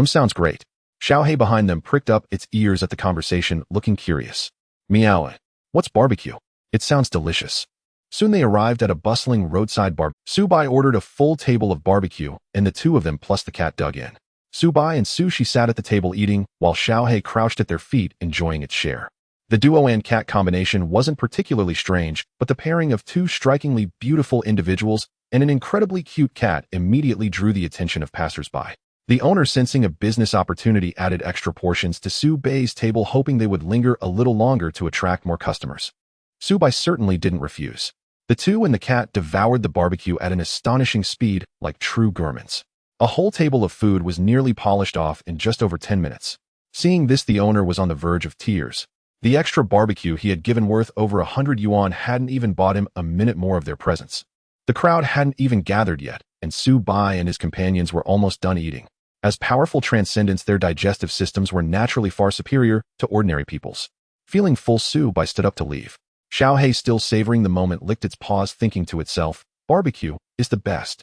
Sounds great." Xiao He behind them pricked up its ears at the conversation, looking curious. "Meow. What's barbecue? It sounds delicious." Soon they arrived at a bustling roadside bar. Su Bai ordered a full table of barbecue, and the two of them plus the cat dug in. Su Bai and Su Shi sat at the table eating, while Xiao He crouched at their feet enjoying its share. The duo and cat combination wasn't particularly strange, but the pairing of 2 strikingly beautiful individuals and an incredibly cute cat immediately drew the attention of passers-by. The owner, sensing a business opportunity, added extra portions to Su Bai's table, hoping they would linger a little longer to attract more customers. Su Bai certainly didn't refuse. The two and the cat devoured the barbecue at an astonishing speed, like true gourmands. A whole table of food was nearly polished off in just over 10 minutes. Seeing this, the owner was on the verge of tears. The extra barbecue he had given, worth over 100 yuan, hadn't even bought him a minute more of their presence. The crowd hadn't even gathered yet, and Su Bai and his companions were almost done eating. As powerful transcendents, their digestive systems were naturally far superior to ordinary people's. Feeling full, Su Bai stood up to leave. Xiao He, still savoring the moment, licked its paws, thinking to itself, "Barbecue is the best."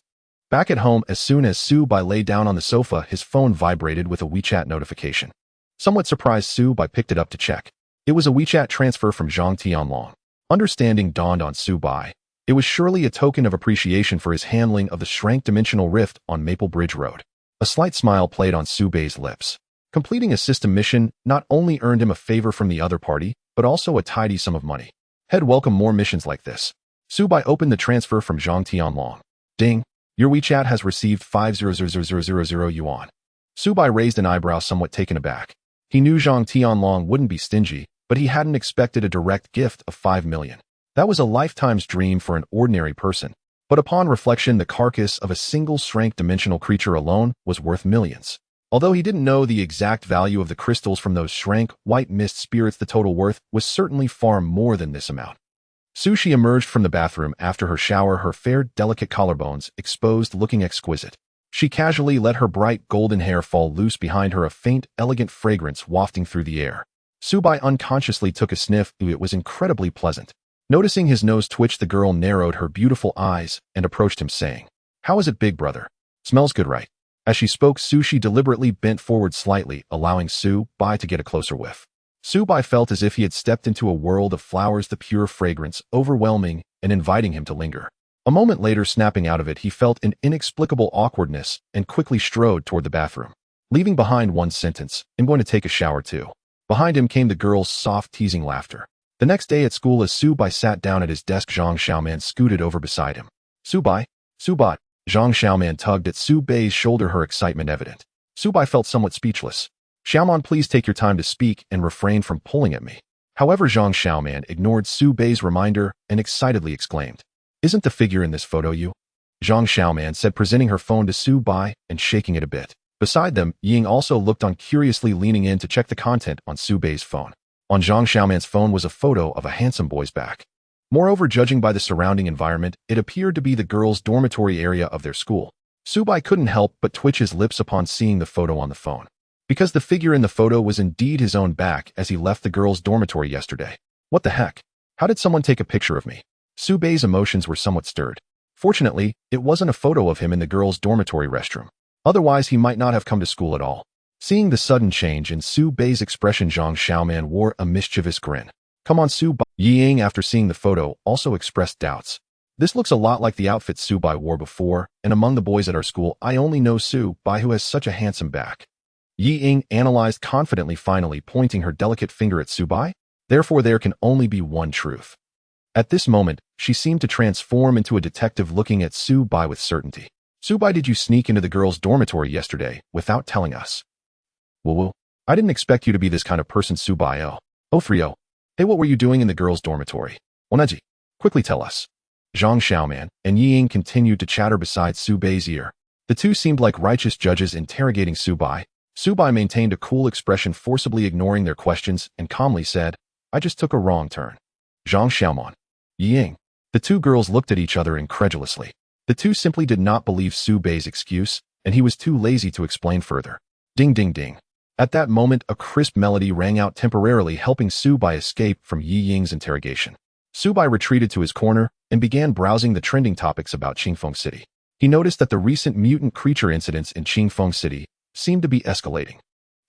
Back at home, as soon as Su Bai lay down on the sofa, his phone vibrated with a WeChat notification. Somewhat surprised, Su Bai picked it up to check. It was a WeChat transfer from Zhang Tianlong. Understanding dawned on Su Bai. It was surely a token of appreciation for his handling of the shrank dimensional rift on Maple Bridge Road. A slight smile played on Su Bai's lips. Completing a system mission not only earned him a favor from the other party, but also a tidy sum of money. He'd welcome more missions like this. Su Bai opened the transfer from Zhang Tianlong. "Ding! Your WeChat has received 500,000 yuan." Su Bai raised an eyebrow, somewhat taken aback. He knew Zhang Tianlong wouldn't be stingy, but he hadn't expected a direct gift of 5 million. That was a lifetime's dream for an ordinary person. But upon reflection, the carcass of a single shrank dimensional creature alone was worth millions. Although he didn't know the exact value of the crystals from those shrank white mist spirits, the total worth was certainly far more than this amount. Su Shi emerged from the bathroom after her shower, her fair, delicate collarbones exposed, looking exquisite. She casually let her bright golden hair fall loose behind her, a faint, elegant fragrance wafting through the air. Su Bai unconsciously took a sniff. It was incredibly pleasant. Noticing his nose twitch, the girl narrowed her beautiful eyes and approached him, saying, "How is it, big brother? Smells good, right?" As she spoke, Su Shi deliberately bent forward slightly, allowing Su Bai to get a closer whiff. Su Bai felt as if he had stepped into a world of flowers, the pure fragrance overwhelming and inviting him to linger. A moment later, snapping out of it, he felt an inexplicable awkwardness and quickly strode toward the bathroom. Leaving behind one sentence, "I'm going to take a shower too." Behind him came the girl's soft, teasing laughter. The next day at school, as Su Bai sat down at his desk, Zhang Xiaoman scooted over beside him. Su Bai? Zhang Xiaoman tugged at Su Bai's shoulder, her excitement evident. Su Bai felt somewhat speechless. "Xiaoman, please take your time to speak and refrain from pulling at me." However, Zhang Xiaoman ignored Su Bei's reminder and excitedly exclaimed, "Isn't the figure in this photo you?" Zhang Xiaoman said, presenting her phone to Su Bei and shaking it a bit. Beside them, Ying also looked on, curiously leaning in to check the content on Su Bei's phone. On Zhang Xiaoman's phone was a photo of a handsome boy's back. Moreover, judging by the surrounding environment, it appeared to be the girls' dormitory area of their school. Su Bei couldn't help but twitch his lips upon seeing the photo on the phone, because the figure in the photo was indeed his own back as he left the girls' dormitory yesterday. What the heck? How did someone take a picture of me? Su Bei's emotions were somewhat stirred. Fortunately, it wasn't a photo of him in the girls' dormitory restroom. Otherwise, he might not have come to school at all. Seeing the sudden change in Su Bei's expression, Zhang Xiaoman wore a mischievous grin. Come on, Su Bei. Ying, after seeing the photo, also expressed doubts. This looks a lot like the outfit Su Bei wore before, and among the boys at our school, I only know Su Bei who has such a handsome back. Ying analyzed confidently, finally pointing her delicate finger at Su Bei. Therefore, there can only be one truth. At this moment, she seemed to transform into a detective, looking at Su Bei with certainty. Su Bei, did you sneak into the girls' dormitory yesterday without telling us? Woo. I didn't expect you to be this kind of person, Su Bei. Oh, 30. Hey, what were you doing in the girls' dormitory? Oneji, quickly tell us. Zhang Xiaoman and Ying continued to chatter beside Su Bei's ear. The two seemed like righteous judges interrogating Su Bei. Su Bei maintained a cool expression, forcibly ignoring their questions, and calmly said, I just took a wrong turn. Zhang Xiaoman, Ying. The two girls looked at each other incredulously. The two simply did not believe Su Bei's excuse, and he was too lazy to explain further. Ding ding ding. At that moment, a crisp melody rang out, temporarily helping Su Bei escape from Yi Ying's interrogation. Su Bei retreated to his corner and began browsing the trending topics about Qingfeng City. He noticed that the recent mutant creature incidents in Qingfeng City seemed to be escalating.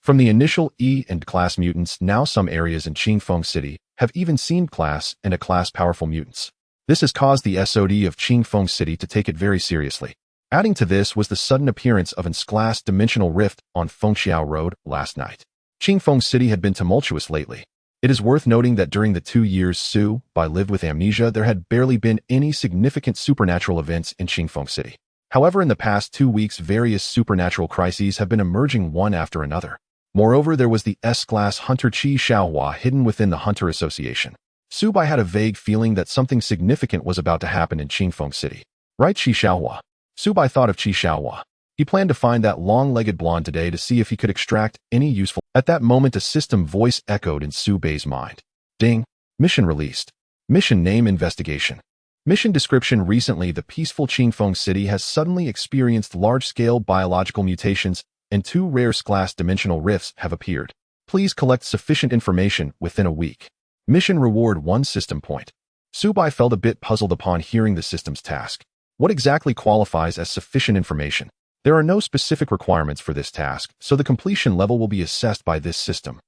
From the initial E and class mutants, now some areas in Qingfeng City have even seen class and A-class powerful mutants. This has caused the SOD of Qingfeng City to take it very seriously. Adding to this was the sudden appearance of an S-class dimensional rift on Fengxiao Road last night. Qingfeng City had been tumultuous lately. It is worth noting that during the 2 years Su Bei lived with amnesia, there had barely been any significant supernatural events in Qingfeng City. However, in the past 2 weeks, various supernatural crises have been emerging one after another. Moreover, there was the S-class hunter Qi Xiaohua hidden within the Hunter Association. Su Bei had a vague feeling that something significant was about to happen in Qingfeng City. Right, Qi Xiaohua? Su Bei thought of Qi Xiaohua. He planned to find that long-legged blonde today to see if he could extract any useful. At that moment, a system voice echoed in Su Bei's mind. Ding. Mission released. Mission name: investigation. Mission description: recently, the peaceful Qingfeng City has suddenly experienced large-scale biological mutations, and 2 rare S-class dimensional rifts have appeared. Please collect sufficient information within a week. Mission reward: 1 system point. Su Bei felt a bit puzzled upon hearing the system's task. What exactly qualifies as sufficient information? There are no specific requirements for this task, so the completion level will be assessed by this system.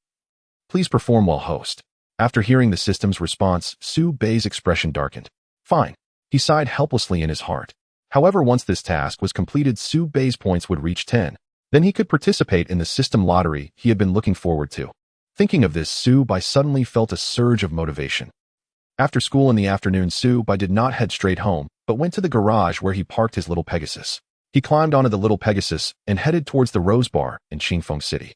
Please perform well, host. After hearing the system's response, Su Bei's expression darkened. Fine. He sighed helplessly in his heart. However, once this task was completed, Su Bei's points would reach 10. Then he could participate in the system lottery he had been looking forward to. Thinking of this, Su Bei suddenly felt a surge of motivation. After school in the afternoon, Su Bei did not head straight home, but went to the garage where he parked his little Pegasus. He climbed onto the little Pegasus and headed towards the Rose Bar in Qingfeng City.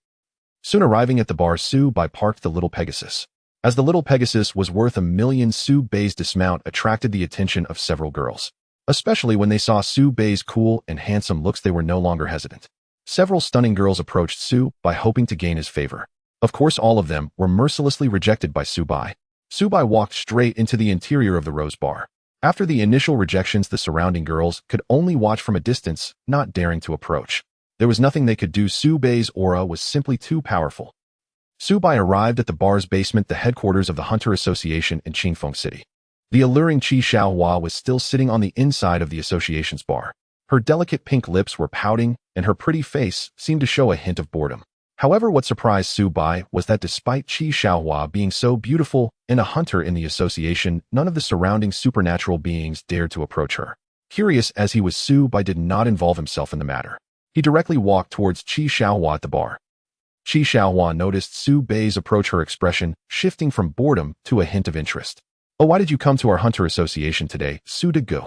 Soon arriving at the bar, Su Bei parked the little Pegasus. As the little Pegasus was worth $1 million, Su Bei's dismount attracted the attention of several girls. Especially when they saw Su Bei's cool and handsome looks, they were no longer hesitant. Several stunning girls approached Su Bei, hoping to gain his favor. Of course, all of them were mercilessly rejected by Su Bei. Su Bei walked straight into the interior of the Rose Bar. After the initial rejections, the surrounding girls could only watch from a distance, not daring to approach. There was nothing they could do. Su Bei's aura was simply too powerful. Su Bei arrived at the bar's basement, the headquarters of the Hunter Association in Qingfeng City. The alluring Qi Xiaohua was still sitting on the inside of the association's bar. Her delicate pink lips were pouting, and her pretty face seemed to show a hint of boredom. However, what surprised Su Bei was that despite Qi Xiaohua being so beautiful and a hunter in the association, none of the surrounding supernatural beings dared to approach her. Curious as he was, Su Bei did not involve himself in the matter. He directly walked towards Qi Xiaohua at the bar. Qi Xiaohua noticed Su Bei's approach, her expression shifting from boredom to a hint of interest. Oh, why did you come to our Hunter Association today, Su de Gu?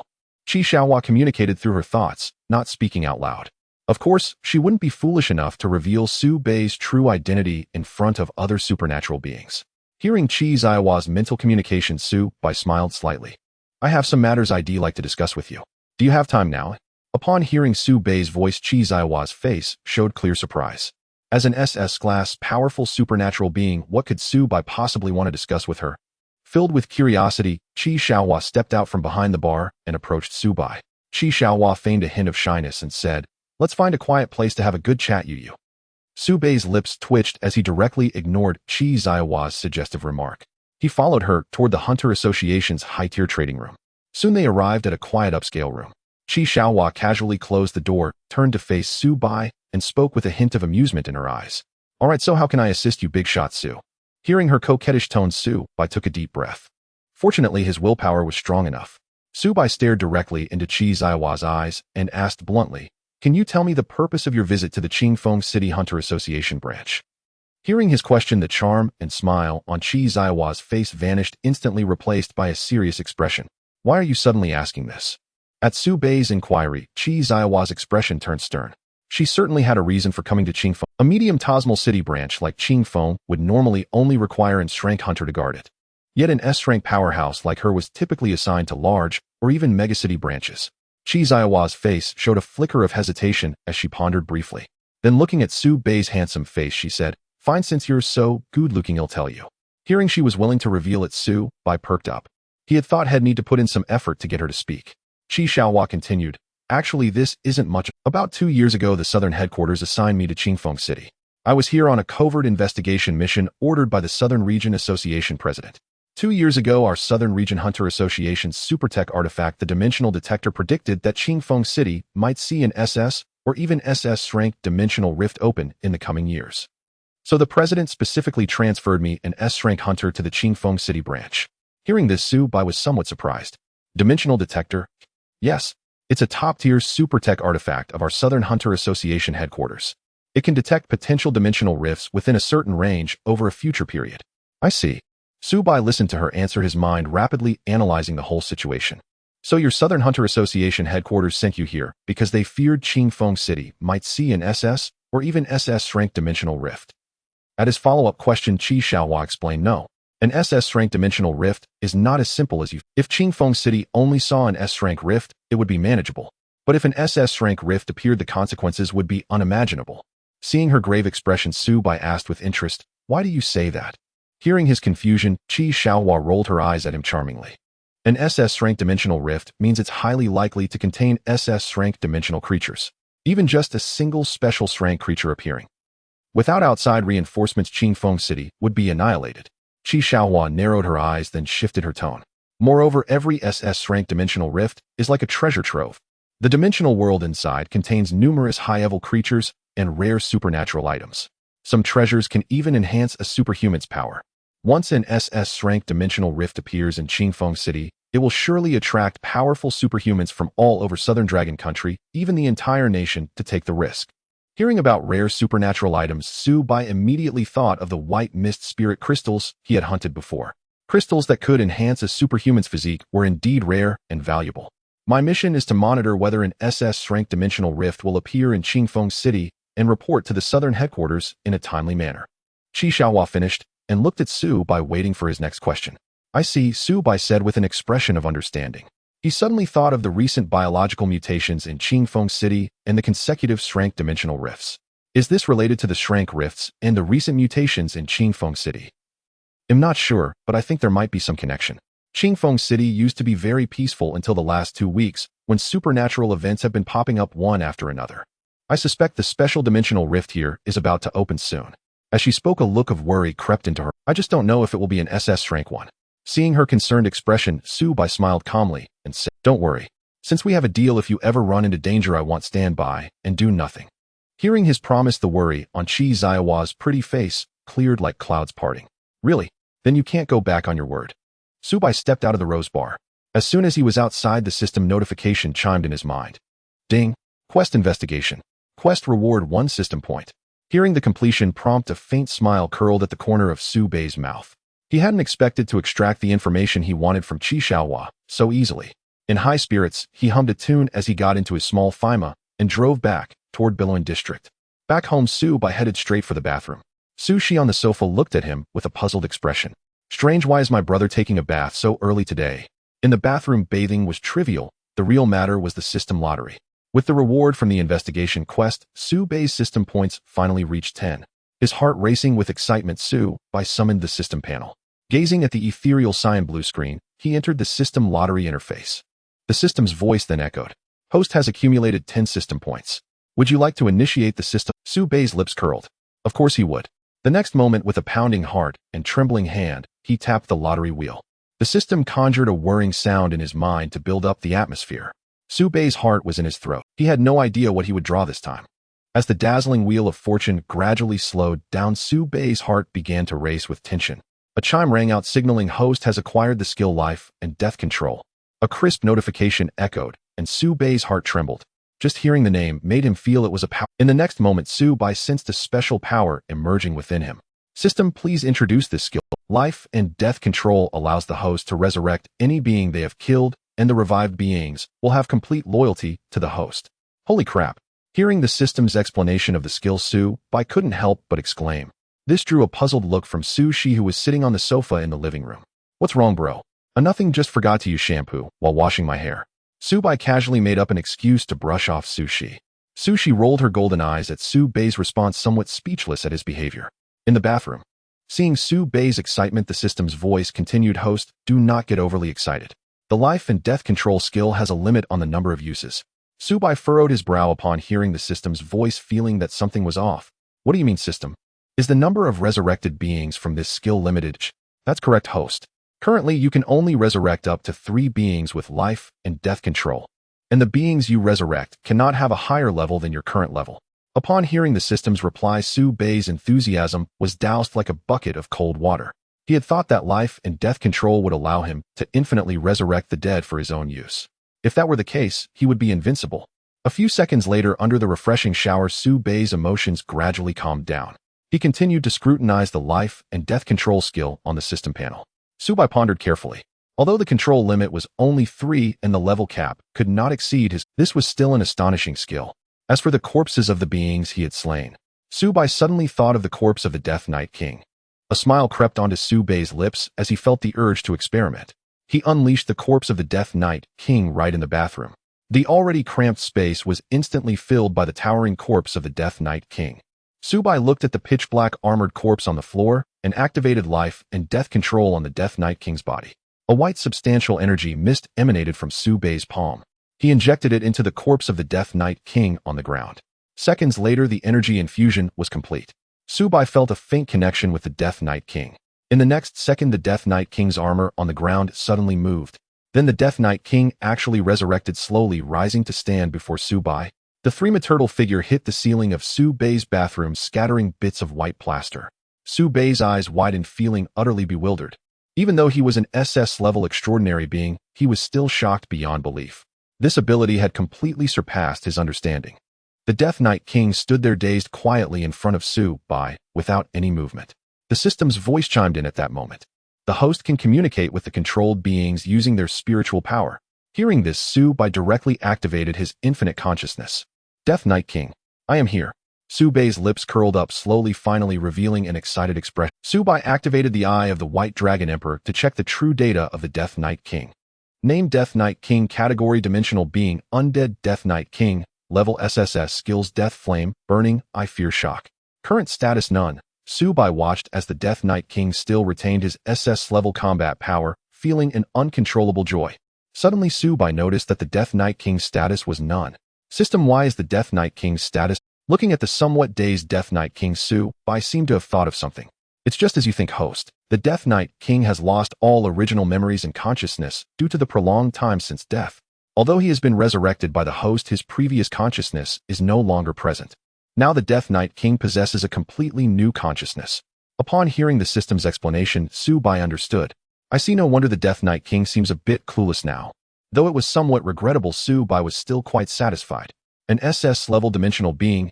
Qi Xiaohua communicated through her thoughts, not speaking out loud. Of course, she wouldn't be foolish enough to reveal Su Bei's true identity in front of other supernatural beings. Hearing Chi Zaiwa's mental communication, Su Bai smiled slightly. I have some matters I'd like to discuss with you. Do you have time now? Upon hearing Su Bai's voice, Chi Zaiwa's face showed clear surprise. As an SS-class powerful supernatural being, what could Su Bai possibly want to discuss with her? Filled with curiosity, Chi Xiaohua stepped out from behind the bar and approached Su Bai. Chi Xiaohua feigned a hint of shyness and said, "Let's find a quiet place to have a good chat, you." Su Bai's lips twitched as he directly ignored Chi Zaiwa's suggestive remark. He followed her toward the Hunter Association's high-tier trading room. Soon they arrived at a quiet upscale room. Chi Xiaohua casually closed the door, turned to face Su Bai, and spoke with a hint of amusement in her eyes. "All right, so how can I assist you, big shot Su?" Hearing her coquettish tone, Su Bai took a deep breath. Fortunately, his willpower was strong enough. Su Bai stared directly into Chi Zaiwa's eyes and asked bluntly, "Can you tell me the purpose of your visit to the Qingfeng City Hunter Association branch?" Hearing his question, the charm and smile on Chi Zaiwa's face vanished, instantly replaced by a serious expression. "Why are you suddenly asking this?" At Su Bai's inquiry, Chi Zaiwa's expression turned stern. She certainly had a reason for coming to Qingfeng. A medium Tosmal City branch like Qingfeng would normally only require an S-rank hunter to guard it. Yet an S-rank powerhouse like her was typically assigned to large or even megacity branches. Chi Zaiwa's face showed a flicker of hesitation as she pondered briefly. Then looking at Su Bai's handsome face, she said, "Fine, since you're so good-looking, I'll tell you." Hearing she was willing to reveal it, Su Bai perked up. He had thought he'd need to put in some effort to get her to speak. Chi Xiaohua continued, "Actually, this isn't much. About 2 years ago, the Southern Headquarters assigned me to Qingfeng City. I was here on a covert investigation mission ordered by the Southern Region Association President. 2 years ago, our Southern Region Hunter Association's supertech artifact, the Dimensional Detector, predicted that Qingfeng City might see an SS or even SS-rank dimensional rift open in the coming years. So the President specifically transferred me, an S-rank hunter, to the Qingfeng City branch." Hearing this, Su Bai was somewhat surprised. Dimensional Detector? Yes. It's a top-tier supertech artifact of our Southern Hunter Association headquarters. It can detect potential dimensional rifts within a certain range over a future period. I see. Su Bai listened to her answer, his mind rapidly analyzing the whole situation. So your Southern Hunter Association headquarters sent you here because they feared Qingfeng City might see an SS or even SS-rank dimensional rift. At his follow-up question, Chi Xiaohua explained, "No. An SS-rank dimensional rift is not as simple as you. If Qingfeng City only saw an S-rank rift, it would be manageable. But if an SS-rank rift appeared, the consequences would be unimaginable." Seeing her grave expression, Su Bai asked with interest, "Why do you say that?" Hearing his confusion, Chi Xiaohua rolled her eyes at him charmingly. An SS-rank dimensional rift means it's highly likely to contain SS-rank dimensional creatures. Even just a single special S-rank creature appearing. Without outside reinforcements, Qingfeng City would be annihilated. Chi Xiaohua narrowed her eyes, then shifted her tone. Moreover, every SS-rank dimensional rift is like a treasure trove. The dimensional world inside contains numerous high-level creatures and rare supernatural items. Some treasures can even enhance a superhuman's power. Once an SS-rank dimensional rift appears in Qingfeng City, it will surely attract powerful superhumans from all over Southern Dragon Country, even the entire nation, to take the risk. Hearing about rare supernatural items, Su Bai immediately thought of the white mist spirit crystals he had hunted before. Crystals that could enhance a superhuman's physique were indeed rare and valuable. My mission is to monitor whether an SS-rank dimensional rift will appear in Qingfeng City and report to the Southern Headquarters in a timely manner. Chi Xiaohua finished and looked at Su Bai, waiting for his next question. "I see," Su Bai said with an expression of understanding. He suddenly thought of the recent biological mutations in Qingfeng City and the consecutive S-rank dimensional rifts. Is this related to the S-rank rifts and the recent mutations in Qingfeng City? I'm not sure, but I think there might be some connection. Qingfeng City used to be very peaceful until the last 2 weeks, when supernatural events have been popping up one after another. I suspect the special dimensional rift here is about to open soon." As she spoke, a look of worry crept into her. "I just don't know if it will be an SS-rank one." Seeing her concerned expression, Su Bai smiled calmly and said, "Don't worry. Since we have a deal, if you ever run into danger, I won't stand by and do nothing." Hearing his promise, the worry on Chi Zaiwa's pretty face cleared like clouds parting. "Really? Then you can't go back on your word." Su Bai stepped out of the rose bar. As soon as he was outside, the system notification chimed in his mind. Ding. Quest investigation. Quest reward 1 system point. Hearing the completion prompt, a faint smile curled at the corner of Su Bai's mouth. He hadn't expected to extract the information he wanted from Chi Xiaohua so easily. In high spirits, he hummed a tune as he got into his small Fima and drove back toward Billowin District. Back home, Su Bai headed straight for the bathroom. Su Shi on the sofa looked at him with a puzzled expression. Strange, why is my brother taking a bath so early today? In the bathroom, bathing was trivial. The real matter was the system lottery. With the reward from the investigation quest, Su-Bei's system points finally reached 10. His heart racing with excitement, Su-Bei summoned the system panel. Gazing at the ethereal cyan blue screen, he entered the system lottery interface. The system's voice then echoed. Host has accumulated 10 system points. Would you like to initiate the system? Su-Bei's lips curled. Of course he would. The next moment, with a pounding heart and trembling hand, he tapped the lottery wheel. The system conjured a whirring sound in his mind to build up the atmosphere. Su-Bei's heart was in his throat. He had no idea what he would draw this time. As the dazzling wheel of fortune gradually slowed down, Su-Bei's heart began to race with tension. A chime rang out signaling host has acquired the skill life and death control. A crisp notification echoed, and Su-Bei's heart trembled. Just hearing the name made him feel it was a power. In the next moment, Su-Bei sensed a special power emerging within him. System, please introduce this skill. Life and death control allows the host to resurrect any being they have killed, and the revived beings will have complete loyalty to the host. Holy crap. Hearing the system's explanation of the skill, Su-Bei couldn't help but exclaim. This drew a puzzled look from Su-Shi, who was sitting on the sofa in the living room. What's wrong, bro? Nothing, just forgot to use shampoo while washing my hair. Su-Bei casually made up an excuse to brush off Su-Shi. Su-Shi rolled her golden eyes at Su-Bei's response, somewhat speechless at his behavior. In the bathroom. Seeing Su-Bei's excitement, the system's voice continued, host, do not get overly excited. The life and death control skill has a limit on the number of uses. Su-Bei furrowed his brow upon hearing the system's voice, feeling that something was off. What do you mean, system? Is the number of resurrected beings from this skill limited? That's correct, host. Currently, you can only resurrect up to 3 beings with life and death control. And the beings you resurrect cannot have a higher level than your current level. Upon hearing the system's reply, Su-Bei's enthusiasm was doused like a bucket of cold water. He had thought that life and death control would allow him to infinitely resurrect the dead for his own use. If that were the case, he would be invincible. A few seconds later, under the refreshing shower, Su-Bei's emotions gradually calmed down. He continued to scrutinize the life and death control skill on the system panel. Su-Bei pondered carefully. Although the control limit was only 3 and the level cap could not exceed his, this was still an astonishing skill. As for the corpses of the beings he had slain, Su-Bei suddenly thought of the corpse of the Death Knight King. A smile crept onto Su-Bei's lips as he felt the urge to experiment. He unleashed the corpse of the Death Knight King right in the bathroom. The already cramped space was instantly filled by the towering corpse of the Death Knight King. Su-Bei looked at the pitch-black armored corpse on the floor and activated life and death control on the Death Knight King's body. A white substantial energy mist emanated from Su-Bei's palm. He injected it into the corpse of the Death Knight King on the ground. Seconds later, the energy infusion was complete. Su-Bei felt a faint connection with the Death Knight King. In the next second, the Death Knight King's armor on the ground suddenly moved. Then the Death Knight King actually resurrected, slowly rising to stand before Su-Bei. The three-turtle figure hit the ceiling of Su-Bei's bathroom, scattering bits of white plaster. Su-Bei's eyes widened, feeling utterly bewildered. Even though he was an SS-level extraordinary being, he was still shocked beyond belief. This ability had completely surpassed his understanding. The Death Knight King stood there dazed quietly in front of Su-Bei, without any movement. The system's voice chimed in at that moment. The host can communicate with the controlled beings using their spiritual power. Hearing this, Su-Bei directly activated his infinite consciousness. Death Knight King, I am here. Su-Bei's lips curled up slowly, finally revealing an excited expression. Su-Bei activated the Eye of the White Dragon Emperor to check the true data of the Death Knight King. Name Death Knight King, category Dimensional Being, Undead Death Knight King, level SSS, skills Death Flame, Burning, I Fear Shock. Current status none. Su-Bei watched as the Death Knight King still retained his SS-level combat power, feeling an uncontrollable joy. Suddenly, Su-Bei noticed that the Death Knight King's status was none. System, why is the Death Knight King's status? Looking at the somewhat dazed Death Knight King, Su-Bei seemed to have thought of something. It's just as you think, host. The Death Knight King has lost all original memories and consciousness due to the prolonged time since death. Although he has been resurrected by the host, his previous consciousness is no longer present. Now the Death Knight King possesses a completely new consciousness. Upon hearing the system's explanation, Su-Bei understood. I see, no wonder the Death Knight King seems a bit clueless now. Though it was somewhat regrettable, Su-Bei was still quite satisfied. An SS-level dimensional being,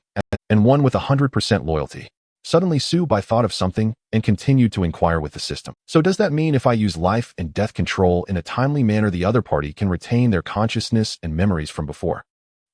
and one with 100% loyalty. Suddenly, Su-Bei thought of something and continued to inquire with the system. So does that mean if I use life and death control in a timely manner, the other party can retain their consciousness and memories from before?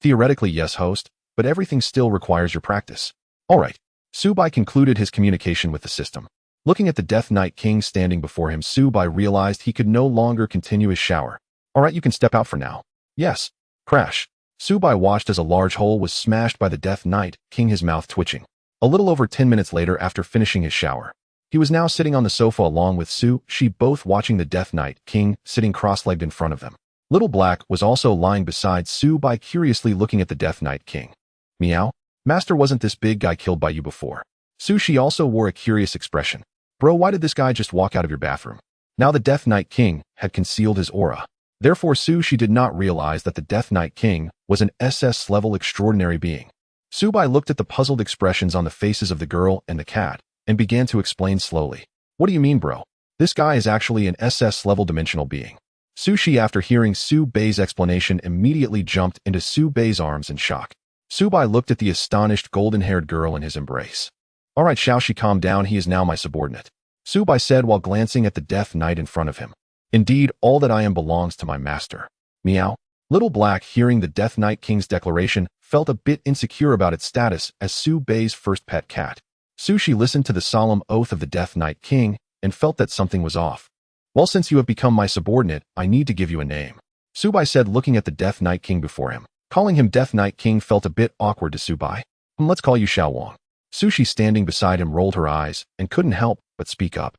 Theoretically, yes, host, but everything still requires your practice. Alright. Su-Bei concluded his communication with the system. Looking at the Death Knight King standing before him, Subai realized he could no longer continue his shower. Alright, you can step out for now. Yes. Crash. Subai watched as a large hole was smashed by the Death Knight King, his mouth twitching. A little over 10 minutes later, after finishing his shower, he was now sitting on the sofa along with she both watching the Death Knight King sitting cross-legged in front of them. Little Black was also lying beside Subai, curiously looking at the Death Knight King. Meow? Master, wasn't this big guy killed by you before? She also wore a curious expression. Bro, why did this guy just walk out of your bathroom? Now the Death Knight King had concealed his aura. Therefore she did not realize that the Death Knight King was an SS-level extraordinary being. Subai looked at the puzzled expressions on the faces of the girl and the cat, and began to explain slowly. What do you mean, bro? This guy is actually an SS-level dimensional being. She, after hearing Subai's explanation, immediately jumped into Subai's arms in shock. Subai looked at the astonished golden-haired girl in his embrace. Alright, shall she calm down? He is now my subordinate, Subai said while glancing at the Death Knight in front of him. Indeed, all that I am belongs to my master. Meow. Little Black, hearing the Death Knight King's declaration, felt a bit insecure about its status as Subai's first pet cat. She listened to the solemn oath of the Death Knight King and felt that something was off. Well, since you have become my subordinate, I need to give you a name, Subai said, looking at the Death Knight King before him. Calling him Death Knight King felt a bit awkward to Subai. Let's call you Xiao Wang. Sushi, standing beside him, rolled her eyes and couldn't help but speak up.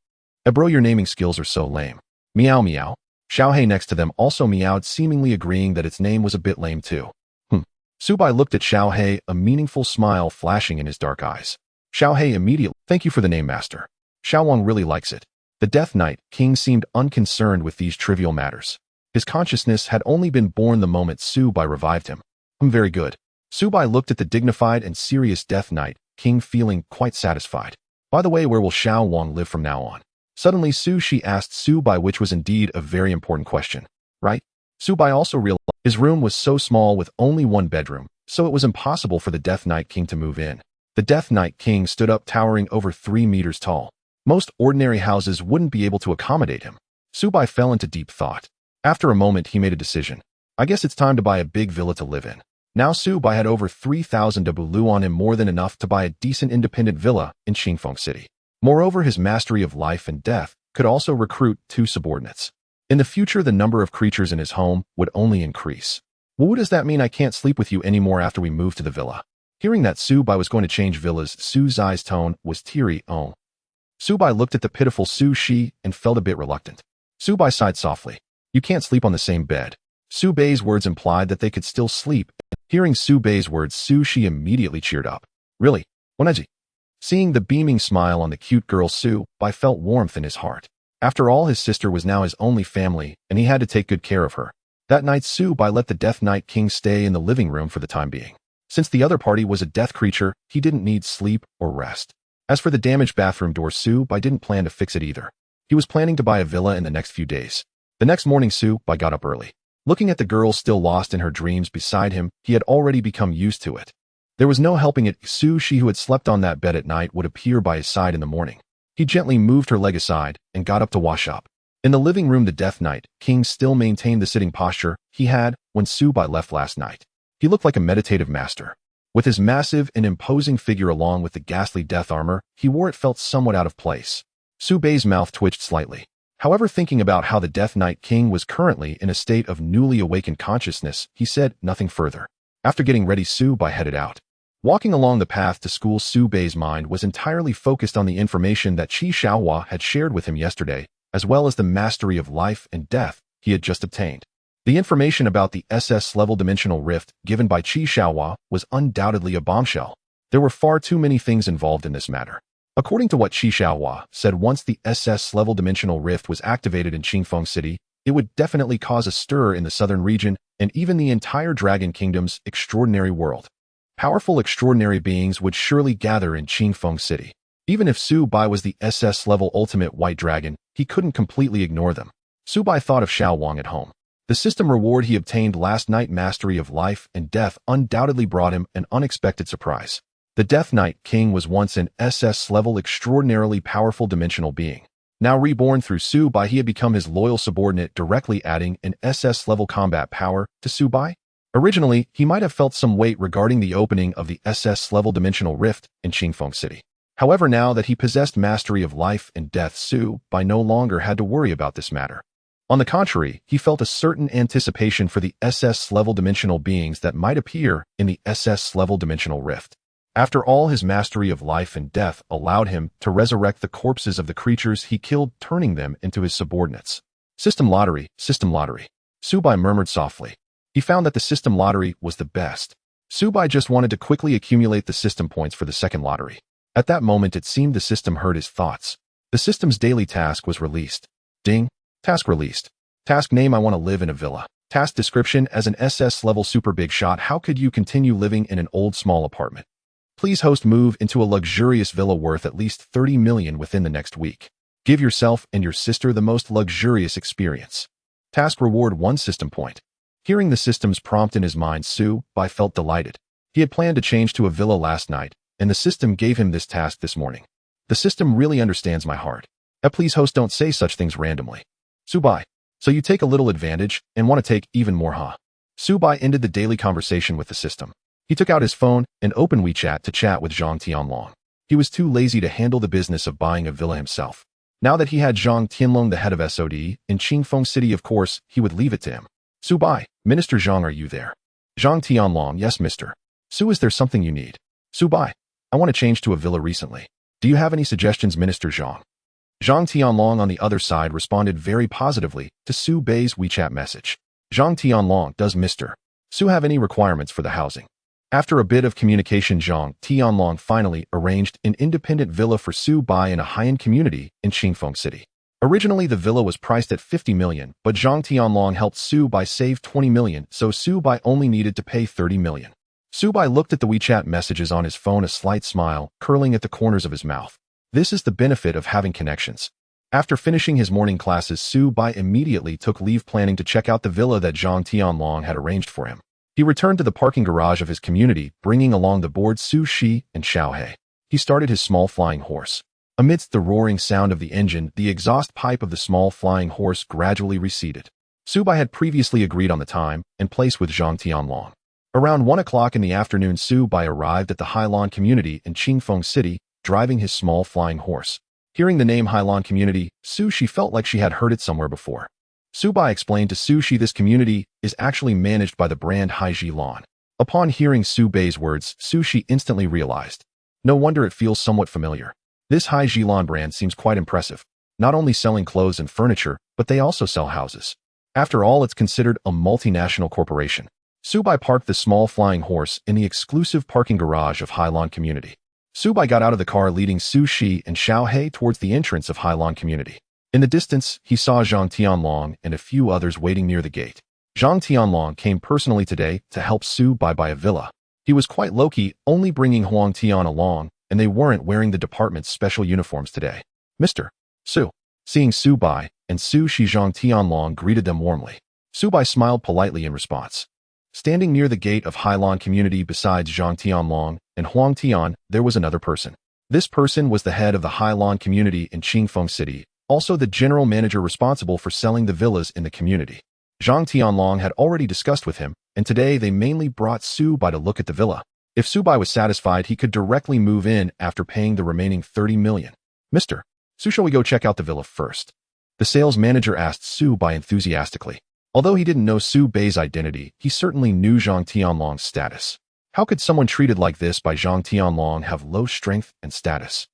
Bro, your naming skills are so lame. Meow meow. Xiaohei next to them also meowed, seemingly agreeing that its name was a bit lame too. Subai looked at Xiaohei, a meaningful smile flashing in his dark eyes. Xiaohei immediately, thank you for the name, master. Xiao Wang really likes it. The Death Knight King seemed unconcerned with these trivial matters. His consciousness had only been born the moment Subai revived him. Very good. Subai looked at the dignified and serious Death Knight King, feeling quite satisfied. By the way, where will Xiao Wang live from now on? Suddenly she asked Subai, which was indeed a very important question. Right? Subai also realized his room was so small with only one bedroom, so it was impossible for the Death Knight King to move in. The Death Knight King stood up, towering over 3 meters tall. Most ordinary houses wouldn't be able to accommodate him. Subai fell into deep thought. After a moment, he made a decision. I guess it's time to buy a big villa to live in. Now Subai had over 3,000 doublu on him, more than enough to buy a decent independent villa in Qingfeng City. Moreover, his mastery of life and death could also recruit 2 subordinates. In the future, the number of creatures in his home would only increase. Well, what does that mean? I can't sleep with you anymore after we move to the villa. Hearing that Subai was going to change villas, Zai's tone was teary. Oh. Subai looked at the pitiful Shi and felt a bit reluctant. Subai sighed softly. You can't sleep on the same bed. Subai's words implied that they could still sleep. Hearing Subai's words, Shi immediately cheered up. Really? Oneji? Seeing the beaming smile on the cute girl, Subai felt warmth in his heart. After all, his sister was now his only family, and he had to take good care of her. That night, Subai let the Death Knight King stay in the living room for the time being. Since the other party was a death creature, he didn't need sleep or rest. As for the damaged bathroom door, Subai didn't plan to fix it either. He was planning to buy a villa in the next few days. The next morning, Subai got up early. Looking at the girl still lost in her dreams beside him, he had already become used to it. There was no helping it. She, who had slept on that bed at night, would appear by his side in the morning. He gently moved her leg aside and got up to wash up. In the living room, the Death Knight King still maintained the sitting posture he had when Subai left last night. He looked like a meditative master. With his massive and imposing figure along with the ghastly death armor he wore, it felt somewhat out of place. Subai's mouth twitched slightly. However, thinking about how the Death Knight King was currently in a state of newly awakened consciousness, he said nothing further. After getting ready, Subai headed out. Walking along the path to school, Subai's mind was entirely focused on the information that Qi Xiaohua had shared with him yesterday, as well as the mastery of life and death he had just obtained. The information about the SS-level dimensional rift given by Qi Xiaohua was undoubtedly a bombshell. There were far too many things involved in this matter. According to what Qi Xiaohua said, once the SS-level dimensional rift was activated in Qingfeng City, it would definitely cause a stir in the southern region and even the entire Dragon Kingdom's extraordinary world. Powerful extraordinary beings would surely gather in Qingfeng City. Even if Subai was the SS-level ultimate white dragon, he couldn't completely ignore them. Subai thought of Xiao Wang at home. The system reward he obtained last night, mastery of life and death, undoubtedly brought him an unexpected surprise. The Death Knight King was once an SS-level extraordinarily powerful dimensional being. Now reborn through Subai, he had become his loyal subordinate, directly adding an SS-level combat power to Subai. Originally, he might have felt some weight regarding the opening of the SS-level dimensional rift in Qingfeng City. However, now that he possessed mastery of life and death, Su Bai no longer had to worry about this matter. On the contrary, he felt a certain anticipation for the SS-level dimensional beings that might appear in the SS-level dimensional rift. After all, his mastery of life and death allowed him to resurrect the corpses of the creatures he killed, turning them into his subordinates. System lottery, system lottery. Su Bai murmured softly. He found that the system lottery was the best. Su Bai just wanted to quickly accumulate the system points for the second lottery. At that moment, it seemed the system heard his thoughts. The system's daily task was released. Ding. Task released. Task name: I want to live in a villa. Task description: as an SS-level super big shot, how could you continue living in an old small apartment? Please host move into a luxurious villa worth at least 30 million within the next week. Give yourself and your sister the most luxurious experience. Task reward: 1 system point. Hearing the system's prompt in his mind, Su Bai felt delighted. He had planned to change to a villa last night, and the system gave him this task this morning. The system really understands my heart. Please host, don't say such things randomly. Su Bai. So you take a little advantage and want to take even more, huh? Su Bai ended the daily conversation with the system. He took out his phone and opened WeChat to chat with Zhang Tianlong. He was too lazy to handle the business of buying a villa himself. Now that he had Zhang Tianlong, the head of SOD, in Qingfeng City, of course, he would leave it to him. Su Bai, Minister Zhang, are you there? Zhang Tianlong: yes, mister. Su, is there something you need? Su Bai, I want to change to a villa recently. Do you have any suggestions, Minister Zhang? Zhang Tianlong on the other side responded very positively to Su Bai's WeChat message. Zhang Tianlong: does Mr. Su have any requirements for the housing? After a bit of communication, Zhang Tianlong finally arranged an independent villa for Su Bai in a high-end community in Qingfeng City. Originally, the villa was priced at 50 million, but Zhang Tianlong helped Su Bai save 20 million, so Su Bai only needed to pay 30 million. Su Bai looked at the WeChat messages on his phone, a slight smile curling at the corners of his mouth. This is the benefit of having connections. After finishing his morning classes, Su Bai immediately took leave, planning to check out the villa that Zhang Tianlong had arranged for him. He returned to the parking garage of his community, bringing along the board Su Shi and Xiao He. He started his small flying horse. Amidst the roaring sound of the engine, the exhaust pipe of the small flying horse gradually receded. Su Bai had previously agreed on the time and place with Zhang Tianlong. Around 1 o'clock in the afternoon, Su Bai arrived at the Hailan community in Qingfeng City, driving his small flying horse. Hearing the name Hailan community, Su Shi felt like she had heard it somewhere before. Su Bai explained to Su Shi this community is actually managed by the brand Haiji Lan. Upon hearing Su Bai's words, Su Shi instantly realized. No wonder it feels somewhat familiar. This Haiji Lan brand seems quite impressive, not only selling clothes and furniture, but they also sell houses. After all, it's considered a multinational corporation. Su Bai parked the small flying horse in the exclusive parking garage of Hailan community. Su Bai got out of the car, leading Su Shi and Xiao He towards the entrance of Hailan community. In the distance, he saw Zhang Tianlong and a few others waiting near the gate. Zhang Tianlong came personally today to help Su Bai buy a villa. He was quite low-key, only bringing Huang Tian along, and they weren't wearing the department's special uniforms today. Mr. Su. Seeing Su Bai and Su Shi, Zhang Tianlong greeted them warmly. Su Bai smiled politely in response. Standing near the gate of Hailan community besides Zhang Tianlong and Huang Tian, there was another person. This person was the head of the Hailan community in Qingfeng City, also the general manager responsible for selling the villas in the community. Zhang Tianlong had already discussed with him, and today they mainly brought Su Bai to look at the villa. If Su Bai was satisfied, he could directly move in after paying the remaining 30 million. Mr. Su, shall we go check out the villa first? The sales manager asked Su Bai enthusiastically. Although he didn't know Su Bai's identity, he certainly knew Zhang Tianlong's status. How could someone treated like this by Zhang Tianlong have low strength and status?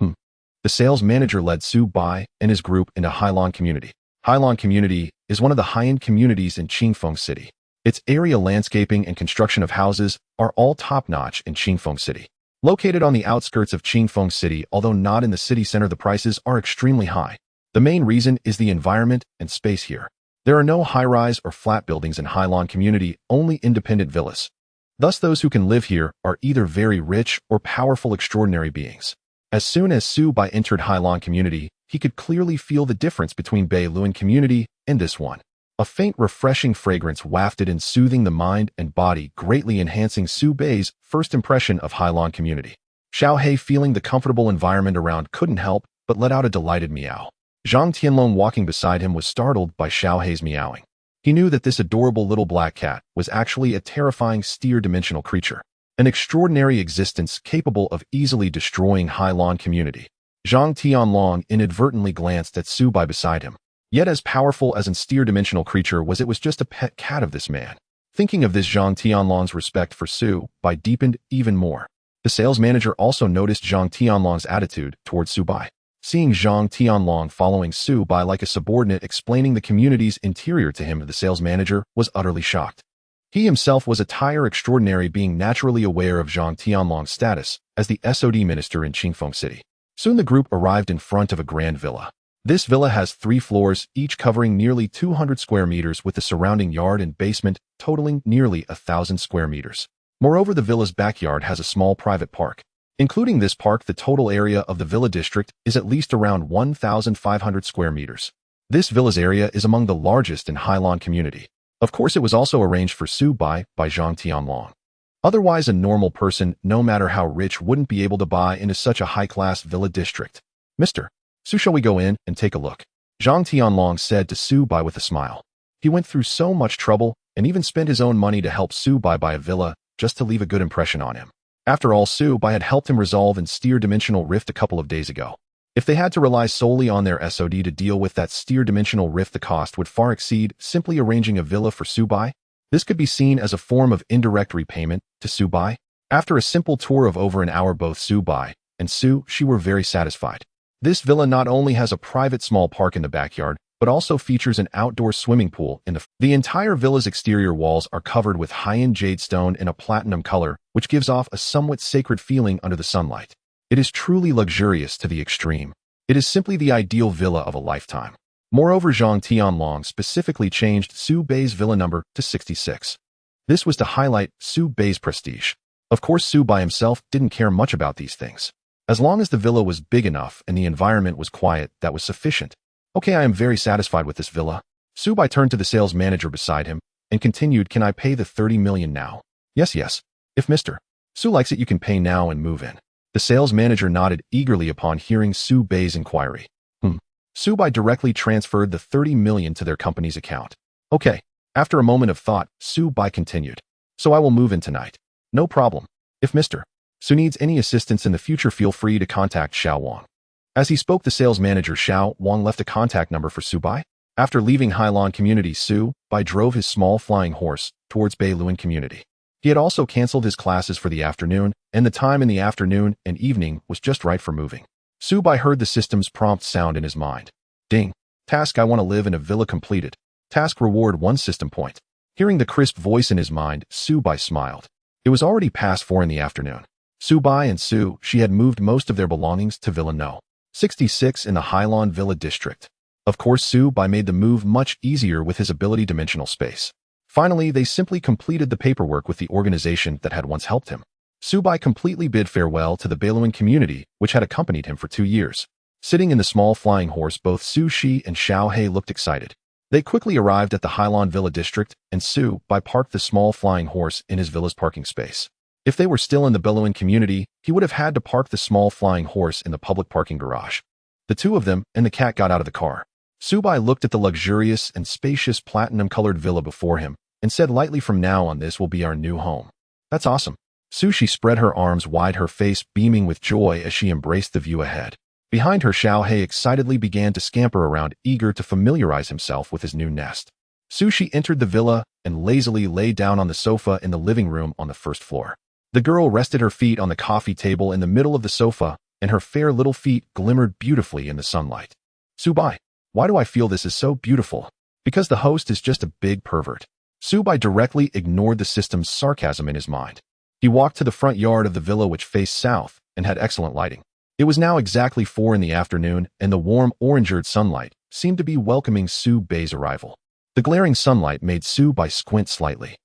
The sales manager led Su Bai and his group into Hailan community. Hailan community is one of the high-end communities in Qingfeng City. Its area, landscaping, and construction of houses are all top-notch in Qingfeng City. Located on the outskirts of Qingfeng City, although not in the city center, the prices are extremely high. The main reason is the environment and space here. There are no high-rise or flat buildings in Hailan community, only independent villas. Thus, those who can live here are either very rich or powerful extraordinary beings. As soon as Su Bai entered Hailan community, he could clearly feel the difference between Beiluan community and this one. A faint, refreshing fragrance wafted in, soothing the mind and body, greatly enhancing Su Bai's first impression of Hailan community. Xiao He, feeling the comfortable environment around, couldn't help but let out a delighted meow. Zhang Tianlong, walking beside him, was startled by Xiao He's meowing. He knew that this adorable little black cat was actually a terrifying steer-dimensional creature. An extraordinary existence capable of easily destroying Highlon community. Zhang Tianlong inadvertently glanced at Su Bai beside him. Yet as powerful as an steer-dimensional creature it was just a pet cat of this man. Thinking of this, Zhang Tianlong's respect for Su Bai deepened even more. The sales manager also noticed Zhang Tianlong's attitude towards Su Bai. Seeing Zhang Tianlong following Su Bai like a subordinate explaining the community's interior to him, the sales manager was utterly shocked. He himself was a tire extraordinary, being naturally aware of Zhang Tianlong's status as the SOD minister in Qingfeng City. Soon the group arrived in front of a grand villa. This villa has 3 floors, each covering nearly 200 square meters with the surrounding yard and basement totaling nearly 1,000 square meters. Moreover, the villa's backyard has a small private park. Including this park, the total area of the villa district is at least around 1,500 square meters. This villa's area is among the largest in Highlon community. Of course, it was also arranged for Su Bai by Zhang Tianlong. Otherwise, a normal person, no matter how rich, wouldn't be able to buy into such a high-class villa district. Mr. Su, shall we go in and take a look? Zhang Tianlong said to Su Bai with a smile. He went through so much trouble and even spent his own money to help Su Bai buy a villa just to leave a good impression on him. After all, Su Bai had helped him resolve and steer dimensional rift a couple of days ago. If they had to rely solely on their SOD to deal with that steer dimensional rift, the cost would far exceed simply arranging a villa for Su Bai. This could be seen as a form of indirect repayment to Su Bai. After a simple tour of over an hour, both Su Bai and she were very satisfied. This villa not only has a private small park in the backyard, but also features an outdoor swimming pool in the entire villa's exterior walls are covered with high-end jade stone in a platinum color, which gives off a somewhat sacred feeling under the sunlight. It is truly luxurious to the extreme. It is simply the ideal villa of a lifetime. Moreover, Zhang Tianlong specifically changed Su Bai's villa number to 66. This was to highlight Su Bai's prestige. Of course, Su Bai himself didn't care much about these things. As long as the villa was big enough and the environment was quiet, that was sufficient. Okay, I am very satisfied with this villa. Su Bai turned to the sales manager beside him and continued, can I pay the 30 million now? Yes. If Mr. Su likes it, you can pay now and move in. The sales manager nodded eagerly upon hearing Su Bai's inquiry. Su Bai directly transferred the 30 million to their company's account. Okay. After a moment of thought, Su Bai continued. So I will move in tonight. No problem. If Mr. Su needs any assistance in the future, feel free to contact Xiao Wang. As he spoke, the sales manager Xiao Wang left a contact number for Su Bai. After leaving Highlon community, Su Bai drove his small flying horse towards Beiluan community. He had also canceled his classes for the afternoon, and the time in the afternoon and evening was just right for moving. Su Bai heard the system's prompt sound in his mind. Ding. Task, I want to live in a villa completed. Task, reward 1 system point. Hearing the crisp voice in his mind, Su Bai smiled. It was already past 4 in the afternoon. Su Bai and she had moved most of their belongings to Villa No. 66 in the Highlon Villa district. Of course, Su Bai made the move much easier with his ability dimensional space. Finally, they simply completed the paperwork with the organization that had once helped him. Su Bai completely bid farewell to the Beiluan community, which had accompanied him for 2 years. Sitting in the small flying horse, both Su Shi and Xiao He looked excited. They quickly arrived at the Highlon Villa district, and Su Bai parked the small flying horse in his villa's parking space. If they were still in the Beiluan community, he would have had to park the small flying horse in the public parking garage. The two of them and the cat got out of the car. Su Bai looked at the luxurious and spacious platinum-colored villa before him and said lightly, from now on this will be our new home. That's awesome. Sushi spread her arms wide, her face beaming with joy as she embraced the view ahead. Behind her, Xiao He excitedly began to scamper around, eager to familiarize himself with his new nest. Sushi entered the villa and lazily lay down on the sofa in the living room on the first floor. The girl rested her feet on the coffee table in the middle of the sofa, and her fair little feet glimmered beautifully in the sunlight. Su Bai, why do I feel this is so beautiful? Because the host is just a big pervert. Su Bai directly ignored the system's sarcasm in his mind. He walked to the front yard of the villa, which faced south and had excellent lighting. It was now exactly 4 in the afternoon, and the warm orangered sunlight seemed to be welcoming Su Bai's arrival. The glaring sunlight made Su Bai squint slightly.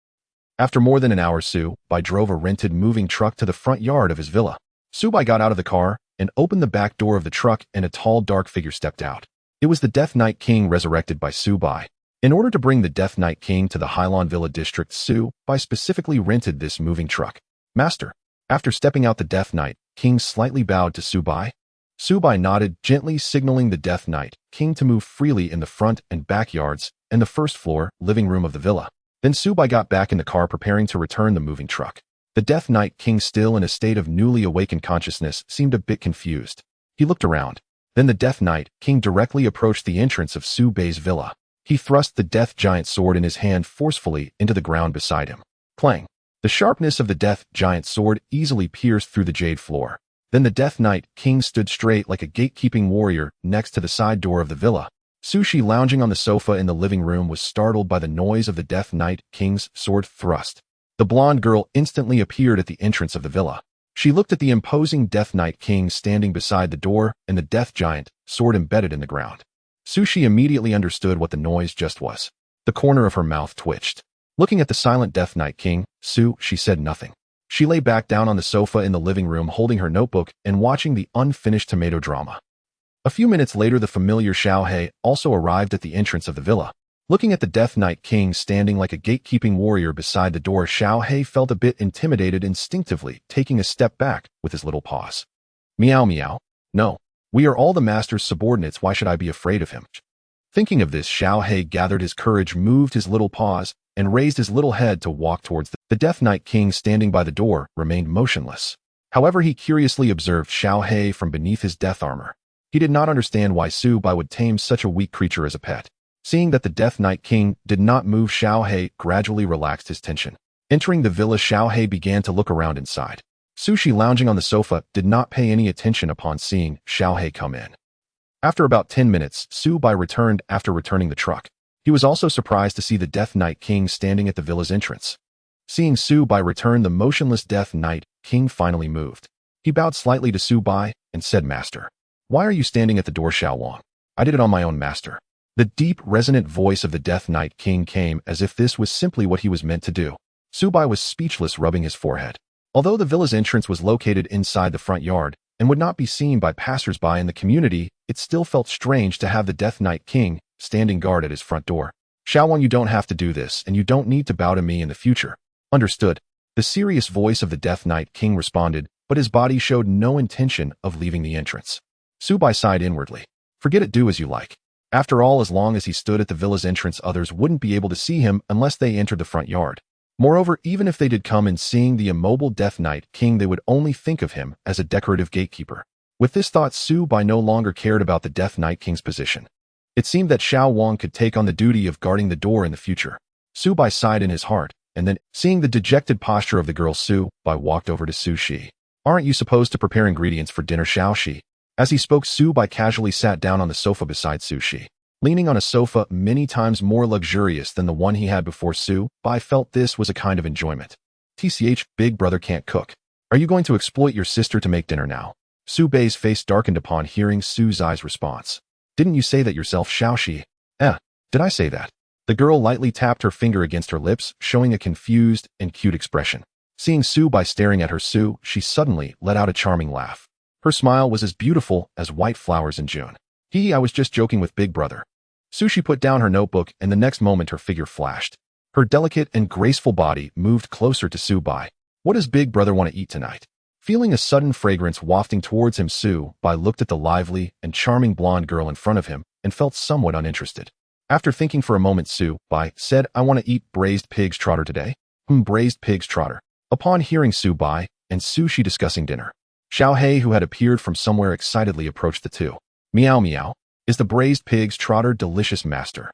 After more than an hour, Su Bai drove a rented moving truck to the front yard of his villa. Su Bai got out of the car and opened the back door of the truck, and a tall, dark figure stepped out. It was the Death Knight King resurrected by Su Bai. In order to bring the Death Knight King to the Highlon Villa district, Su Bai specifically rented this moving truck. Master. After stepping out, the Death Knight King slightly bowed to Su Bai. Su Bai nodded, gently signaling the Death Knight King to move freely in the front and backyards and the first floor living room of the villa. Then Su Bai got back in the car, preparing to return the moving truck. The Death Knight King, still in a state of newly awakened consciousness, seemed a bit confused. He looked around. Then the Death Knight King directly approached the entrance of Su Bei's villa. He thrust the Death Giant sword in his hand forcefully into the ground beside him. Clang! The sharpness of the Death Giant sword easily pierced through the jade floor. Then the Death Knight King stood straight like a gatekeeping warrior next to the side door of the villa. Sushi, lounging on the sofa in the living room, was startled by the noise of the Death Knight King's sword thrust. The blonde girl instantly appeared at the entrance of the villa. She looked at the imposing Death Knight King standing beside the door and the Death Giant sword embedded in the ground. Sushi immediately understood what the noise just was. The corner of her mouth twitched. Looking at the silent Death Knight King, she said nothing. She lay back down on the sofa in the living room, holding her notebook and watching the unfinished tomato drama. A few minutes later, the familiar Xiao He also arrived at the entrance of the villa. Looking at the Death Knight King standing like a gatekeeping warrior beside the door, Xiao He felt a bit intimidated, instinctively taking a step back with his little paws. Meow meow. No. We are all the master's subordinates, why should I be afraid of him? Thinking of this, Xiao He gathered his courage, moved his little paws, and raised his little head to walk towards the Death Knight King standing by the door remained motionless. However, he curiously observed Xiao He from beneath his death armor. He did not understand why Su Bai would tame such a weak creature as a pet. Seeing that the Death Knight King did not move, Xiao He gradually relaxed his tension. Entering the villa, Xiao He began to look around inside. Sushi, lounging on the sofa, did not pay any attention upon seeing Xiao He come in. After about 10 minutes, Su Bai returned after returning the truck. He was also surprised to see the Death Knight King standing at the villa's entrance. Seeing Su Bai return, the motionless Death Knight King finally moved. He bowed slightly to Su Bai and said, "Master, why are you standing at the door, Xiao Wang? I did it on my own, master." The deep, resonant voice of the Death Knight King came as if this was simply what he was meant to do. Su Bai was speechless, rubbing his forehead. Although the villa's entrance was located inside the front yard and would not be seen by passers-by in the community, it still felt strange to have the Death Knight King standing guard at his front door. "Xiao Wang, you don't have to do this, and you don't need to bow to me in the future." "Understood." The serious voice of the Death Knight King responded, but his body showed no intention of leaving the entrance. Su Bai sighed inwardly. Forget it, do as you like. After all, as long as he stood at the villa's entrance, others wouldn't be able to see him unless they entered the front yard. Moreover, even if they did come in, seeing the immobile Death Knight King, they would only think of him as a decorative gatekeeper. With this thought, Su Bai no longer cared about the Death Knight King's position. It seemed that Xiao Wang could take on the duty of guarding the door in the future. Su Bai sighed in his heart, and then, seeing the dejected posture of the girl, Su Bai walked over to Su Shi. "Aren't you supposed to prepare ingredients for dinner, Xiao Shi?" As he spoke, Su Bai casually sat down on the sofa beside Su Shi. Leaning on a sofa many times more luxurious than the one he had before, Su Bai felt this was a kind of enjoyment. "TCH, big brother can't cook. Are you going to exploit your sister to make dinner now?" Su Bai's face darkened upon hearing Su Zai's response. "Didn't you say that yourself, Xiao Shi?" Did I say that?" The girl lightly tapped her finger against her lips, showing a confused and cute expression. Seeing Su Bai staring at her, she suddenly let out a charming laugh. Her smile was as beautiful as white flowers in June. I was just joking with big brother." Sushi put down her notebook, and the next moment her figure flashed. Her delicate and graceful body moved closer to Su Bai. "What does big brother want to eat tonight?" Feeling a sudden fragrance wafting towards him, Su Bai looked at the lively and charming blonde girl in front of him and felt somewhat uninterested. After thinking for a moment, Su Bai said, "I want to eat braised pig's trotter today." Braised pig's trotter. Upon hearing Su Bai and Sushi discussing dinner, Xiao He, who had appeared from somewhere, excitedly approached the two. "Meow meow. Is the braised pig's trotter delicious, master?"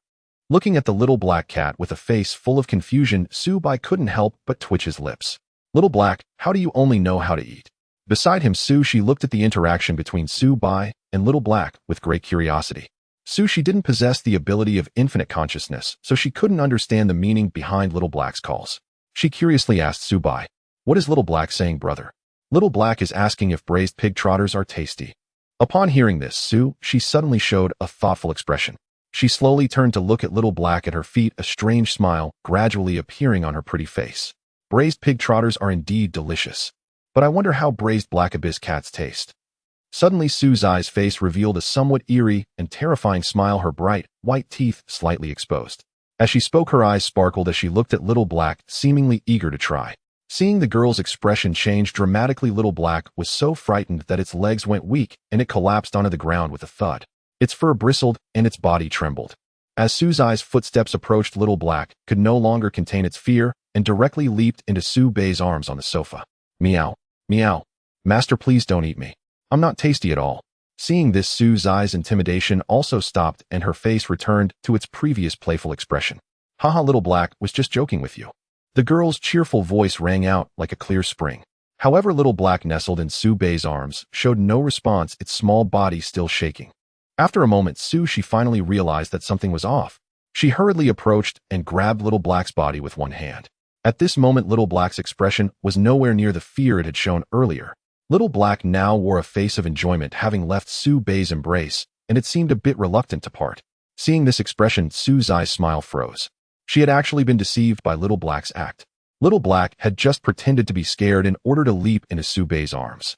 Looking at the little black cat with a face full of confusion, Su Bai couldn't help but twitch his lips. "Little Black, how do you only know how to eat?" Beside him, She looked at the interaction between Su Bai and Little Black with great curiosity. She didn't possess the ability of infinite consciousness, so she couldn't understand the meaning behind Little Black's calls. She curiously asked Su Bai, "What is Little Black saying, brother?" Little Black is asking if braised pig trotters are tasty. Upon hearing this, she suddenly showed a thoughtful expression. She slowly turned to look at Little Black at her feet, a strange smile gradually appearing on her pretty face. "Braised pig trotters are indeed delicious. But I wonder how braised black abyss cats taste." Suddenly, Su Zai's face revealed a somewhat eerie and terrifying smile, her bright, white teeth slightly exposed. As she spoke, her eyes sparkled as she looked at Little Black, seemingly eager to try. Seeing the girl's expression change dramatically, Little Black was so frightened that its legs went weak and it collapsed onto the ground with a thud. Its fur bristled and its body trembled. As Su Zai's footsteps approached, Little Black could no longer contain its fear and directly leaped into Su Bei's arms on the sofa. Meow. Meow. Master, please don't eat me. I'm not tasty at all. Seeing this, Su Zai's intimidation also stopped and her face returned to its previous playful expression. Haha, little black, was just joking with you. The girl's cheerful voice rang out like a clear spring. However, little black nestled in Su Bei's arms showed no response, its small body still shaking. After a moment, she finally realized that something was off. She hurriedly approached and grabbed little black's body with one hand. At this moment, little black's expression was nowhere near the fear it had shown earlier. Little black now wore a face of enjoyment, having left Su Bei's embrace, and it seemed a bit reluctant to part. Seeing this expression, Su Zai's smile froze. She had actually been deceived by little black's act. Little black had just pretended to be scared in order to leap into Su Bei's arms.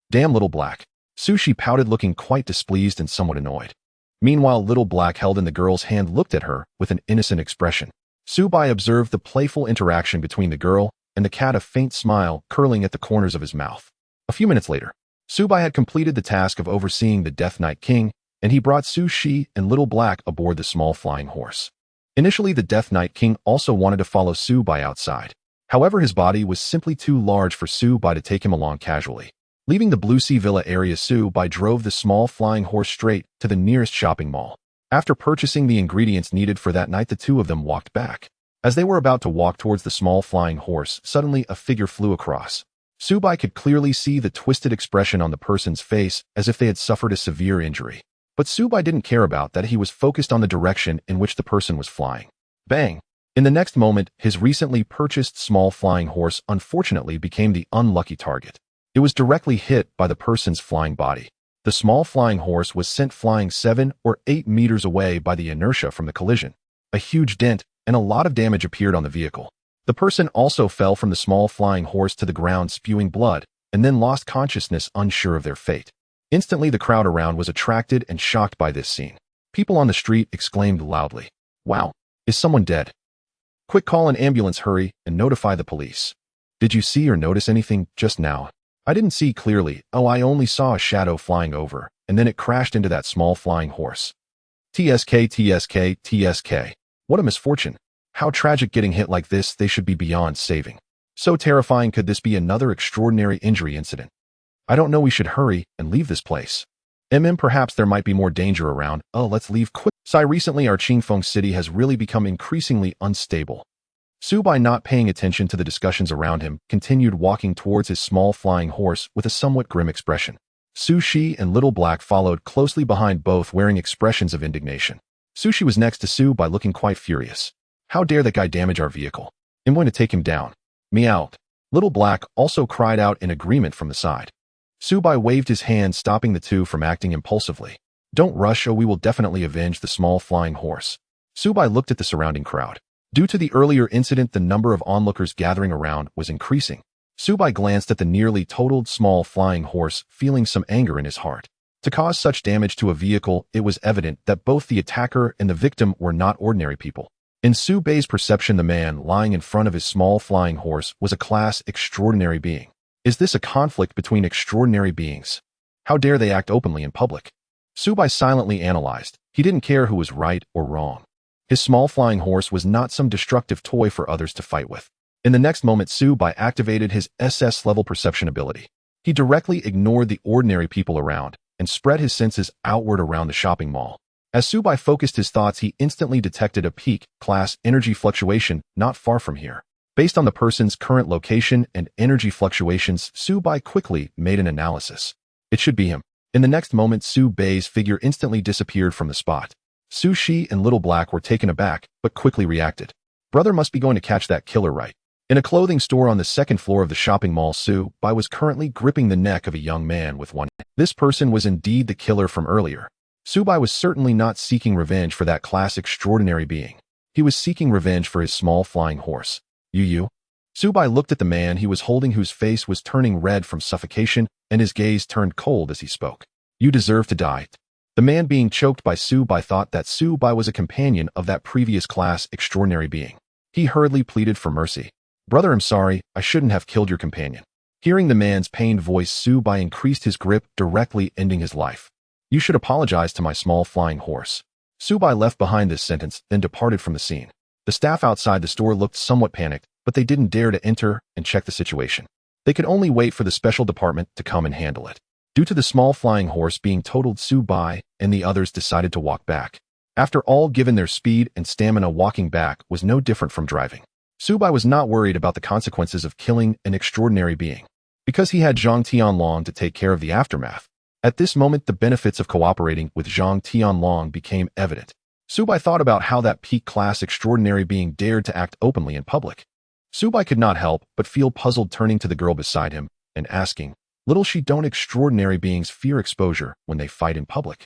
Damn, little black. She pouted, looking quite displeased and somewhat annoyed. Meanwhile, little black held in the girl's hand looked at her with an innocent expression. Su Bei observed the playful interaction between the girl and the cat, a faint smile curling at the corners of his mouth. A few minutes later, Su Bei had completed the task of overseeing the Death Knight King, and he brought Su Shi and little black aboard the small flying horse. Initially, the Death Knight King also wanted to follow Su Bei outside. However, his body was simply too large for Su Bei to take him along casually. Leaving the Blue Sea Villa area, Su Bei drove the small flying horse straight to the nearest shopping mall. After purchasing the ingredients needed for that night, the two of them walked back. As they were about to walk towards the small flying horse, suddenly a figure flew across. Su Bei could clearly see the twisted expression on the person's face, as if they had suffered a severe injury. But Su Bei didn't care about that. He was focused on the direction in which the person was flying. Bang! In the next moment, his recently purchased small flying horse unfortunately became the unlucky target. It was directly hit by the person's flying body. The small flying horse was sent flying 7 or 8 meters away by the inertia from the collision. A huge dent and a lot of damage appeared on the vehicle. The person also fell from the small flying horse to the ground, spewing blood, and then lost consciousness, unsure of their fate. Instantly, the crowd around was attracted and shocked by this scene. People on the street exclaimed loudly, "Wow, is someone dead? Quick, call an ambulance, hurry, and notify the police." Did you see or notice anything just now? I didn't see clearly. I only saw a shadow flying over, and then it crashed into that small flying horse. TSK, TSK, TSK. What a misfortune. How tragic, getting hit like this. They should be beyond saving. So terrifying. Could this be another extraordinary injury incident? I don't know. We should hurry and leave this place. Perhaps there might be more danger around. Let's leave quick. Recently our Qingfeng city has really become increasingly unstable. Su Bei, not paying attention to the discussions around him, continued walking towards his small flying horse with a somewhat grim expression. Su Shi and Little Black followed closely behind, both wearing expressions of indignation. Su Shi was next to Su Bei, looking quite furious. How dare that guy damage our vehicle? I'm going to take him down. Meow. Little Black also cried out in agreement from the side. Su Bei waved his hand, stopping the two from acting impulsively. Don't rush, we will definitely avenge the small flying horse. Su Bei looked at the surrounding crowd. Due to the earlier incident, the number of onlookers gathering around was increasing. Su Bei glanced at the nearly totaled small flying horse, feeling some anger in his heart. To cause such damage to a vehicle, it was evident that both the attacker and the victim were not ordinary people. In Su Bei's perception, the man lying in front of his small flying horse was a class extraordinary being. Is this a conflict between extraordinary beings? How dare they act openly in public? Su Bei silently analyzed. He didn't care who was right or wrong. His small flying horse was not some destructive toy for others to fight with. In the next moment, Su Bei activated his SS-level perception ability. He directly ignored the ordinary people around and spread his senses outward around the shopping mall. As Su Bei focused his thoughts, he instantly detected a peak class energy fluctuation not far from here. Based on the person's current location and energy fluctuations, Su Bei quickly made an analysis. It should be him. In the next moment, Su Bei's figure instantly disappeared from the spot. Su Shi and Little Black were taken aback, but quickly reacted. Brother must be going to catch that killer, right? In a clothing store on the second floor of the shopping mall, Su Bei was currently gripping the neck of a young man with one hand. This person was indeed the killer from earlier. Su Bei was certainly not seeking revenge for that class extraordinary being. He was seeking revenge for his small flying horse. You? Su Bei looked at the man he was holding, whose face was turning red from suffocation, and his gaze turned cold as he spoke. You deserve to die. The man being choked by Su Bei thought that Su Bei was a companion of that previous class extraordinary being. He hurriedly pleaded for mercy. Brother, I'm sorry, I shouldn't have killed your companion. Hearing the man's pained voice, Su Bei increased his grip, directly ending his life. You should apologize to my small flying horse. Su Bei left behind this sentence, then departed from the scene. The staff outside the store looked somewhat panicked, but they didn't dare to enter and check the situation. They could only wait for the special department to come and handle it. Due to the small flying horse being totaled, Su-bai and the others decided to walk back. After all, given their speed and stamina, walking back was no different from driving. Su-bai was not worried about the consequences of killing an extraordinary being, because he had Zhang Tianlong to take care of the aftermath. At this moment, the benefits of cooperating with Zhang Tianlong became evident. Su-bai thought about how that peak-class extraordinary being dared to act openly in public. Su-bai could not help but feel puzzled, turning to the girl beside him and asking, "Little she don't extraordinary beings fear exposure when they fight in public?"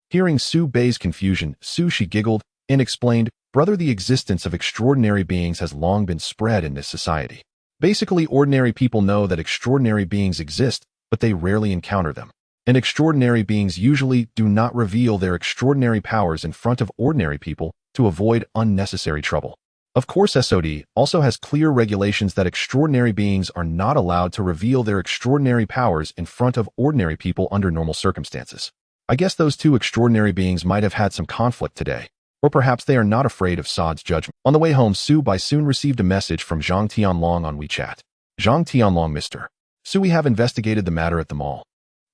Hearing Su-bai's confusion, she giggled and explained, "Brother, the existence of extraordinary beings has long been spread in this society. Basically, ordinary people know that extraordinary beings exist, but they rarely encounter them. And extraordinary beings usually do not reveal their extraordinary powers in front of ordinary people to avoid unnecessary trouble. Of course, SOD also has clear regulations that extraordinary beings are not allowed to reveal their extraordinary powers in front of ordinary people under normal circumstances. I guess those two extraordinary beings might have had some conflict today. Or perhaps they are not afraid of Sod's judgment." On the way home, Su-bai soon received a message from Zhang Tianlong on WeChat. "Zhang Tianlong, Mr. Su, we have investigated the matter at the mall.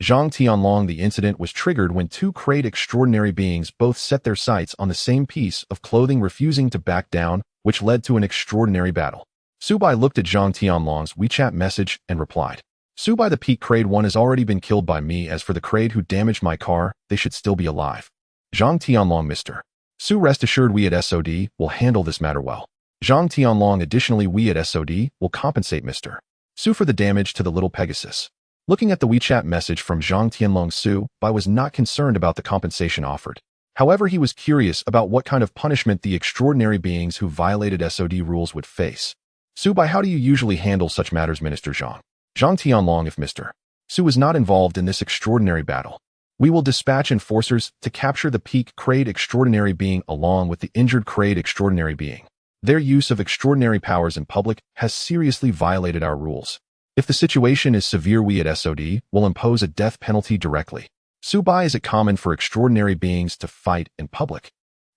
Zhang Tianlong, the incident was triggered when two great extraordinary beings both set their sights on the same piece of clothing, refusing to back down, which led to an extraordinary battle." Su-bai looked at Zhang Tianlong's WeChat message and replied, "Su-bai, the peak grade one has already been killed by me. As for the grade who damaged my car, they should still be alive. Zhang Tianlong, Mr. Su, rest assured we at SOD will handle this matter well. Zhang Tianlong, additionally we at SOD will compensate Mr. Su for the damage to the little Pegasus." Looking at the WeChat message from Zhang Tianlong, Su-bai was not concerned about the compensation offered. However, he was curious about what kind of punishment the extraordinary beings who violated SOD rules would face. "Su-bai, how do you usually handle such matters, Minister Zhang?" "Zhang Tianlong, if Mr. Su is not involved in this extraordinary battle, we will dispatch enforcers to capture the peak grade extraordinary being along with the injured grade extraordinary being. Their use of extraordinary powers in public has seriously violated our rules. If the situation is severe, we at SOD will impose a death penalty directly." Su-bai, is it common for extraordinary beings to fight in public?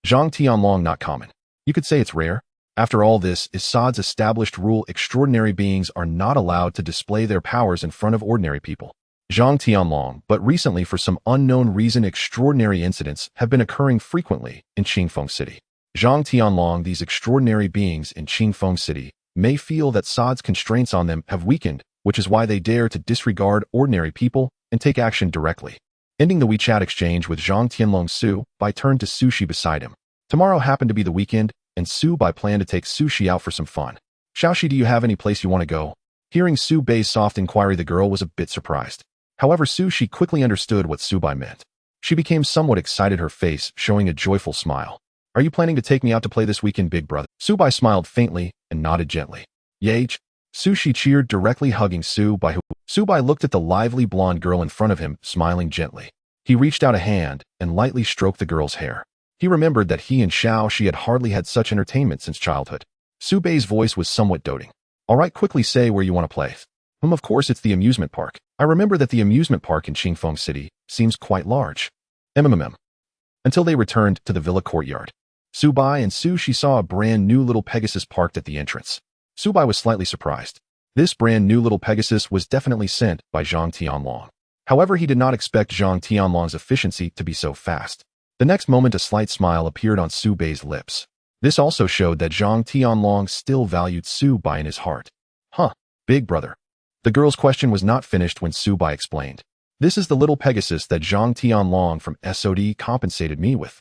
Zhang Tianlong, not common. You could say it's rare. After all, this is Sod's established rule. Extraordinary beings are not allowed to display their powers in front of ordinary people. Zhang Tianlong, but recently for some unknown reason extraordinary incidents have been occurring frequently in Qingfeng City. Zhang Tianlong, these extraordinary beings in Qingfeng City may feel that Sod's constraints on them have weakened, which is why they dare to disregard ordinary people and take action directly. Ending the WeChat exchange with Zhang Tianlong, Su-bai turned to Sushi beside him. Tomorrow happened to be the weekend, and Su-bai planned to take Sushi out for some fun. "Xiaoxi, do you have any place you want to go?" Hearing Su-bai's soft inquiry, the girl was a bit surprised. However, Sushi quickly understood what Su-bai meant. She became somewhat excited, her face showing a joyful smile. "Are you planning to take me out to play this weekend, big brother?" Su-bai smiled faintly and nodded gently. "Yage." Sushi cheered, directly hugging Su-bai. Su-bai looked at the lively blonde girl in front of him, smiling gently. He reached out a hand and lightly stroked the girl's hair. He remembered that he and Xiaoxi had hardly had such entertainment since childhood. Su-bai's voice was somewhat doting. "All right, quickly say where you want to play." Of course it's the amusement park. I remember that the amusement park in Qingfeng City seems quite large." Until they returned to the villa courtyard. Su-bai and Sushi saw a brand new little Pegasus parked at the entrance. Su-bai was slightly surprised. This brand new little Pegasus was definitely sent by Zhang Tianlong. However, he did not expect Zhang Tianlong's efficiency to be so fast. The next moment, a slight smile appeared on Su-bai's lips. This also showed that Zhang Tianlong still valued Su-bai in his heart. "Huh, big brother." The girl's question was not finished when Su-bai explained. "This is the little Pegasus that Zhang Tianlong from SOD compensated me with."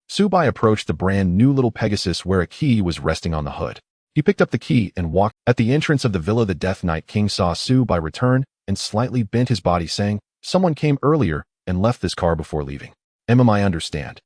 Su-bai approached the brand new little Pegasus where a key was resting on the hood. He picked up the key and walked. At the entrance of the villa, the Death Knight King saw Su-bai return and slightly bent his body, saying, "Someone came earlier and left this car before leaving." I understand.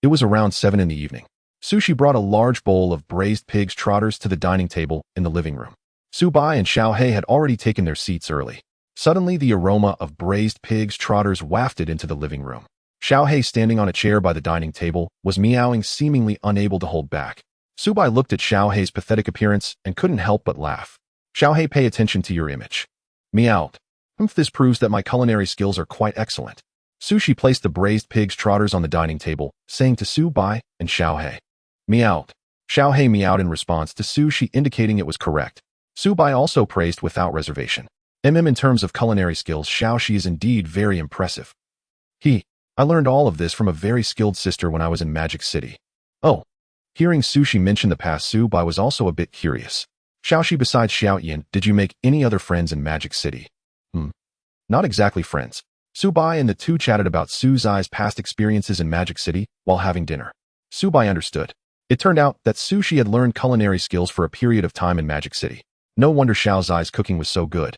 It was around 7 in the evening. Sushi brought a large bowl of braised pig's trotters to the dining table in the living room. Su-bai and Xiaohei had already taken their seats early. Suddenly, the aroma of braised pig's trotters wafted into the living room. Xiaohei, standing on a chair by the dining table, was meowing, seemingly unable to hold back. Su-bai looked at Xiaohei's pathetic appearance and couldn't help but laugh. "Xiaohei, pay attention to your image." Meowed. This proves that my culinary skills are quite excellent." Sushi placed the braised pig's trotters on the dining table, saying to Su-bai and Xiaohei. Meowed. Xiao Hei meowed in response to Su Shi indicating it was correct. Su Bai also praised without reservation. In terms of culinary skills, Xiao Shi is indeed very impressive. I learned all of this from a very skilled sister when I was in Magic City. Oh. Hearing Su Shi mention the past, Su Bai was also a bit curious. Xiao Shi, besides Xiao Yan, did you make any other friends in Magic City? Not exactly friends. Su Bai and the two chatted about Su Zai's past experiences in Magic City while having dinner. Su Bai understood. It turned out that Su Shi had learned culinary skills for a period of time in Magic City. No wonder Xiao Zai's cooking was so good.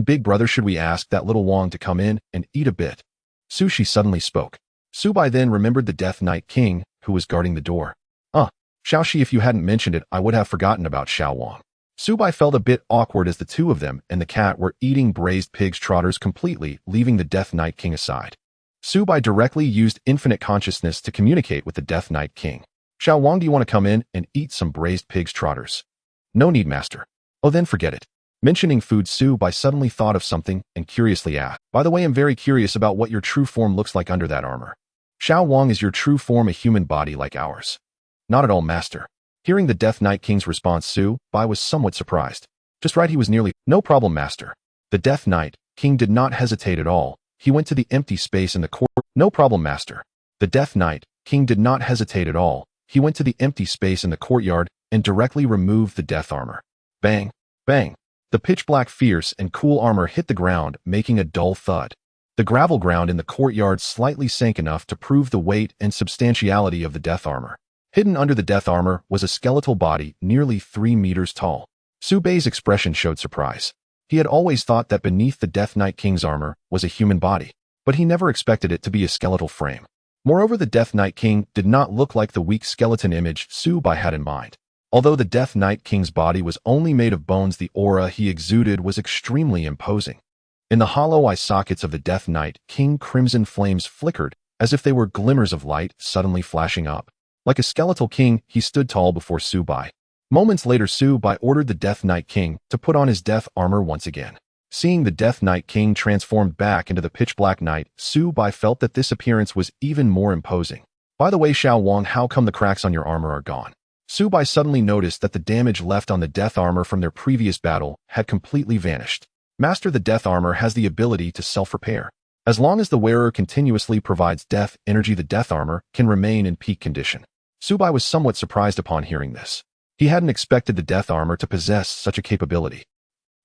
Big brother, should we ask that little Wang to come in and eat a bit? Su Shi suddenly spoke. Su Bai then remembered the Death Knight King, who was guarding the door. Xiao Shi, if you hadn't mentioned it, I would have forgotten about Xiao Wang. Su Bai felt a bit awkward as the two of them and the cat were eating braised pig's trotters, completely leaving the Death Knight King aside. Su Bai directly used infinite consciousness to communicate with the Death Knight King. Xiao Wang, do you want to come in and eat some braised pig's trotters? No need, master. Oh, then forget it. Mentioning food, Su Bai suddenly thought of something and curiously asked, by the way, I'm very curious about what your true form looks like under that armor. Xiao Wang, is your true form a human body like ours? Not at all, master. Hearing the Death Knight King's response, Su Bai was somewhat surprised. Just right, he was nearly, no problem, master. The Death Knight King did not hesitate at all. He went to the empty space in the court. No problem, master. The Death Knight King did not hesitate at all. He went to the empty space in the courtyard and directly removed the death armor. Bang! Bang! The pitch-black, fierce, and cool armor hit the ground, making a dull thud. The gravel ground in the courtyard slightly sank enough to prove the weight and substantiality of the death armor. Hidden under the death armor was a skeletal body nearly 3 meters tall. Su Bai's expression showed surprise. He had always thought that beneath the Death Knight King's armor was a human body, but he never expected it to be a skeletal frame. Moreover, the Death Knight King did not look like the weak skeleton image Su Bai had in mind. Although the Death Knight King's body was only made of bones, the aura he exuded was extremely imposing. In the hollow eye sockets of the Death Knight King, crimson flames flickered, as if they were glimmers of light suddenly flashing up. Like a skeletal king, he stood tall before Su Bai. Moments later, Su Bai ordered the Death Knight King to put on his death armor once again. Seeing the Death Knight King transformed back into the pitch-black knight, Su Bai felt that this appearance was even more imposing. By the way, Xiao Wang, how come the cracks on your armor are gone? Su Bai suddenly noticed that the damage left on the death armor from their previous battle had completely vanished. Master, the death armor has the ability to self-repair. As long as the wearer continuously provides death energy, the death armor can remain in peak condition. Su Bai was somewhat surprised upon hearing this. He hadn't expected the death armor to possess such a capability.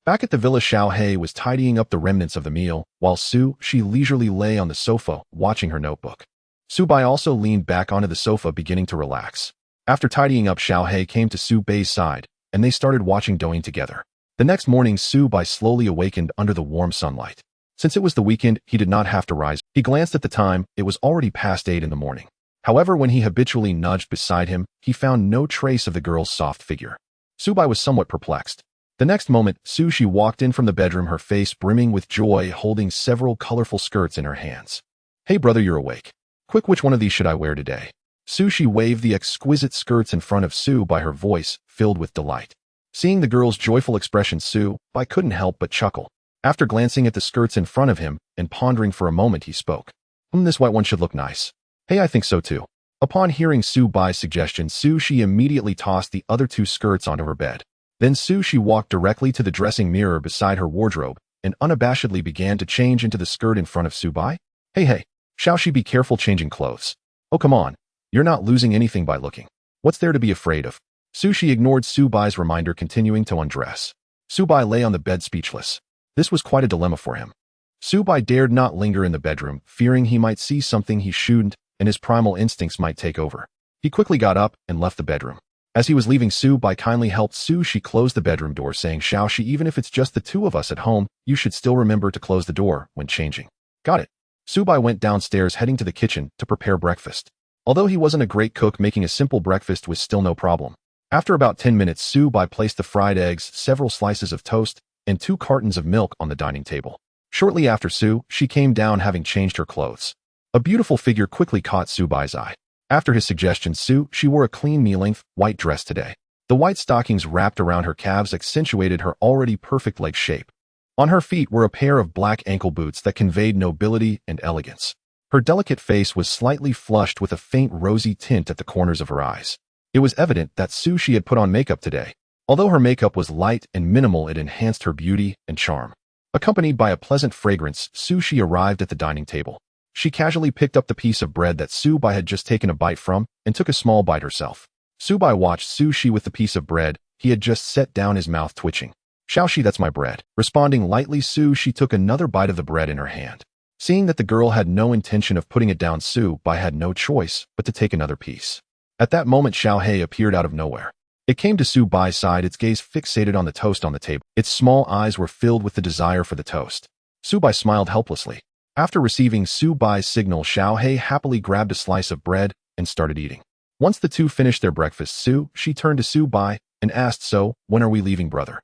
Back at the villa, Xiao Hei was tidying up the remnants of the meal, while Su Shi leisurely lay on the sofa, watching her notebook. Su Bai also leaned back onto the sofa, beginning to relax. After tidying up, Xiao Hei came to Su Bai's side, and they started watching Douyin together. The next morning, Su Bai slowly awakened under the warm sunlight. Since it was the weekend, he did not have to rise. He glanced at the time, it was already past 8 in the morning. However, when he habitually nudged beside him, he found no trace of the girl's soft figure. Su Bai was somewhat perplexed. The next moment, Su Shi walked in from the bedroom, her face brimming with joy, holding several colorful skirts in her hands. Hey brother, you're awake. Quick, which one of these should I wear today? Su Shi waved the exquisite skirts in front of Su Bai, her voice filled with delight. Seeing the girl's joyful expression, Su Bai couldn't help but chuckle. After glancing at the skirts in front of him and pondering for a moment, he spoke. This white one should look nice. Hey, I think so too. Upon hearing Su Bai's suggestion, Su Shi immediately tossed the other 2 skirts onto her bed. Then Su Shi walked directly to the dressing mirror beside her wardrobe and unabashedly began to change into the skirt in front of Su Bai. Hey, Xiao Shi, be careful changing clothes. Oh, come on. You're not losing anything by looking. What's there to be afraid of? Su Shi ignored Su Bai's reminder, continuing to undress. Su Bai lay on the bed speechless. This was quite a dilemma for him. Su Bai dared not linger in the bedroom, fearing he might see something he shouldn't and his primal instincts might take over. He quickly got up and left the bedroom. As he was leaving, Su Bai kindly helped Su Shi close the bedroom door, saying, Xiao Shi, even if it's just the 2 of us at home, you should still remember to close the door when changing. Got it. Su Bai went downstairs, heading to the kitchen to prepare breakfast. Although he wasn't a great cook, making a simple breakfast was still no problem. After about 10 minutes, Su Bai placed the fried eggs, several slices of toast, and 2 cartons of milk on the dining table. Shortly after, Su Shi came down, having changed her clothes. A beautiful figure quickly caught Su Bai's eye. After his suggestion, Su Shi wore a clean knee-length, white dress today. The white stockings wrapped around her calves accentuated her already perfect leg shape. On her feet were a pair of black ankle boots that conveyed nobility and elegance. Her delicate face was slightly flushed with a faint rosy tint at the corners of her eyes. It was evident that Sushi had put on makeup today. Although her makeup was light and minimal, it enhanced her beauty and charm. Accompanied by a pleasant fragrance, Sushi arrived at the dining table. She casually picked up the piece of bread that Subai had just taken a bite from and took a small bite herself. Subai watched Sushi with the piece of bread he had just set down, his mouth twitching. "Xiaoxi, that's my bread." Responding lightly, Sushi took another bite of the bread in her hand. Seeing that the girl had no intention of putting it down, Subai had no choice but to take another piece. At that moment, Xiaohei appeared out of nowhere. It came to Subai's side, its gaze fixated on the toast on the table. Its small eyes were filled with the desire for the toast. Subai smiled helplessly. After receiving Subai's signal, Xiaohei happily grabbed a slice of bread and started eating. Once the two finished their breakfast, she turned to Subai and asked, "So, when are we leaving, brother?"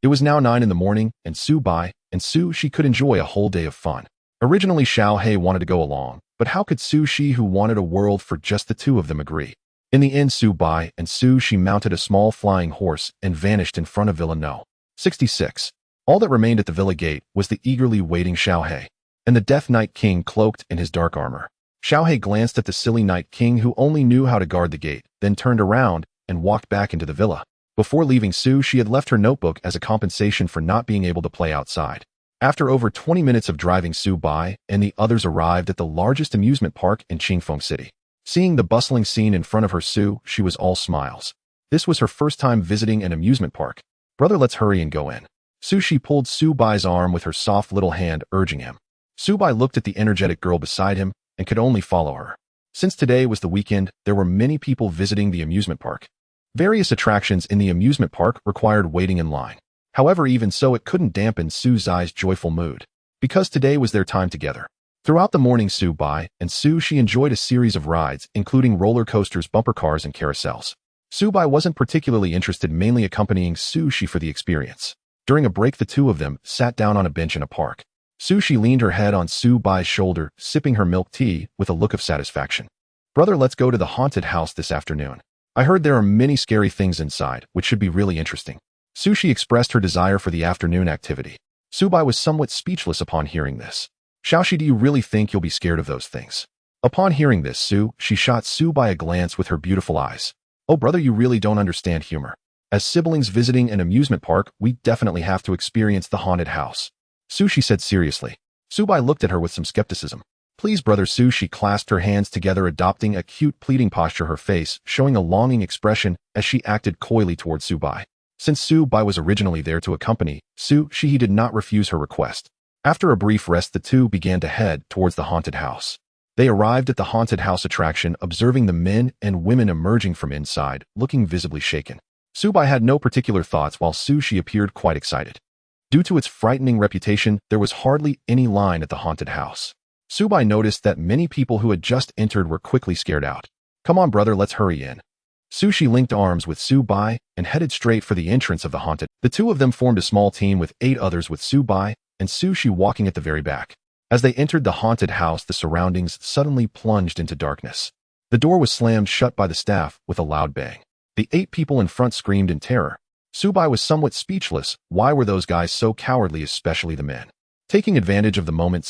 It was now 9 in the morning, and Subai and she could enjoy a whole day of fun. Originally, Xiaohei wanted to go along, but how could Sushi, who wanted a world for just the two of them, agree? In the end, Subai and she mounted a small flying horse and vanished in front of Villa No. 66. All that remained at the villa gate was the eagerly waiting Xiaohei and the Death Knight King cloaked in his dark armor. Xiaohei glanced at the silly Night King, who only knew how to guard the gate, then turned around and walked back into the villa. Before leaving, she had left her notebook as a compensation for not being able to play outside. After over 20 minutes of driving, Subai and the others arrived at the largest amusement park in Qingfeng City. Seeing the bustling scene in front of her, she was all smiles. This was her first time visiting an amusement park. "Brother, let's hurry and go in." Sushi pulled Subai's arm with her soft little hand, urging him. Subai looked at the energetic girl beside him and could only follow her. Since today was the weekend, there were many people visiting the amusement park. Various attractions in the amusement park required waiting in line. However, even so, it couldn't dampen Suzai's joyful mood, because today was their time together. Throughout the morning, Subai and she enjoyed a series of rides, including roller coasters, bumper cars, and carousels. Subai wasn't particularly interested, mainly accompanying Sushi for the experience. During a break, the two of them sat down on a bench in a park. Sushi leaned her head on Subai's shoulder, sipping her milk tea with a look of satisfaction. "Brother, let's go to the haunted house this afternoon. I heard there are many scary things inside, which should be really interesting." Sushi expressed her desire for the afternoon activity. Subai was somewhat speechless upon hearing this. "Xiaoxi, do you really think you'll be scared of those things?" Upon hearing this, she shot Subai a glance with her beautiful eyes. "Oh, brother, you really don't understand humor. As siblings visiting an amusement park, we definitely have to experience the haunted house," Sushi said seriously. Subai looked at her with some skepticism. "Please, brother." Sushi clasped her hands together, adopting a cute pleading posture, her face showing a longing expression as she acted coyly towards Subai. Since Subai was originally there to accompany he did not refuse her request. After a brief rest, the two began to head towards the haunted house. They arrived at the haunted house attraction, observing the men and women emerging from inside, looking visibly shaken. Subai had no particular thoughts, while Sushi appeared quite excited. Due to its frightening reputation, there was hardly any line at the haunted house. Subai noticed that many people who had just entered were quickly scared out. "Come on, brother, let's hurry in." Sushi linked arms with Subai and headed straight for the entrance of the haunted. The two of them formed a small team with 8 others, with Subai and Sushi walking at the very back. As they entered the haunted house, the surroundings suddenly plunged into darkness. The door was slammed shut by the staff with a loud bang. The 8 people in front screamed in terror. Subai was somewhat speechless. Why were those guys so cowardly, especially the men? Taking advantage of the moment,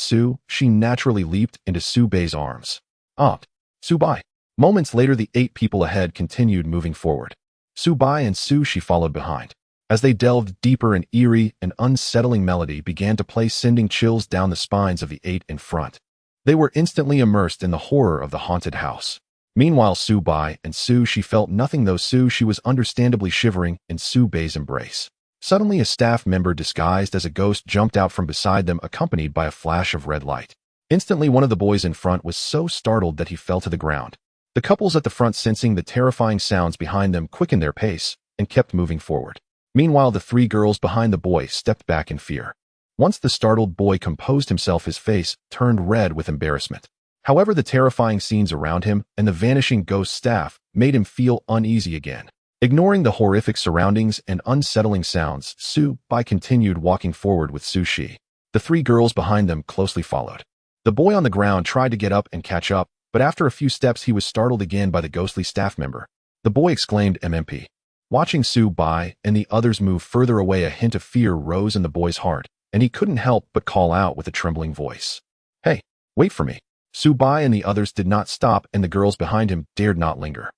she naturally leaped into Subai's arms. Subai. Moments later, the 8 people ahead continued moving forward. Subai and Sushi followed behind. As they delved deeper, an eerie and unsettling melody began to play, sending chills down the spines of the 8 in front. They were instantly immersed in the horror of the haunted house. Meanwhile, Subai and she felt nothing, though she was understandably shivering in Subai's embrace. Suddenly, a staff member disguised as a ghost jumped out from beside them, accompanied by a flash of red light. Instantly, one of the boys in front was so startled that he fell to the ground. The couples at the front, sensing the terrifying sounds behind them, quickened their pace and kept moving forward. Meanwhile, the 3 girls behind the boy stepped back in fear. Once the startled boy composed himself, his face turned red with embarrassment. However, the terrifying scenes around him and the vanishing ghost staff made him feel uneasy again. Ignoring the horrific surroundings and unsettling sounds, Subai continued walking forward with Sushi. The 3 girls behind them closely followed. The boy on the ground tried to get up and catch up, but after a few steps he was startled again by the ghostly staff member. The boy exclaimed, "MMP." Watching Subai and the others move further away, a hint of fear rose in the boy's heart, and he couldn't help but call out with a trembling voice, "Hey, wait for me." Subai and the others did not stop, and the girls behind him dared not linger.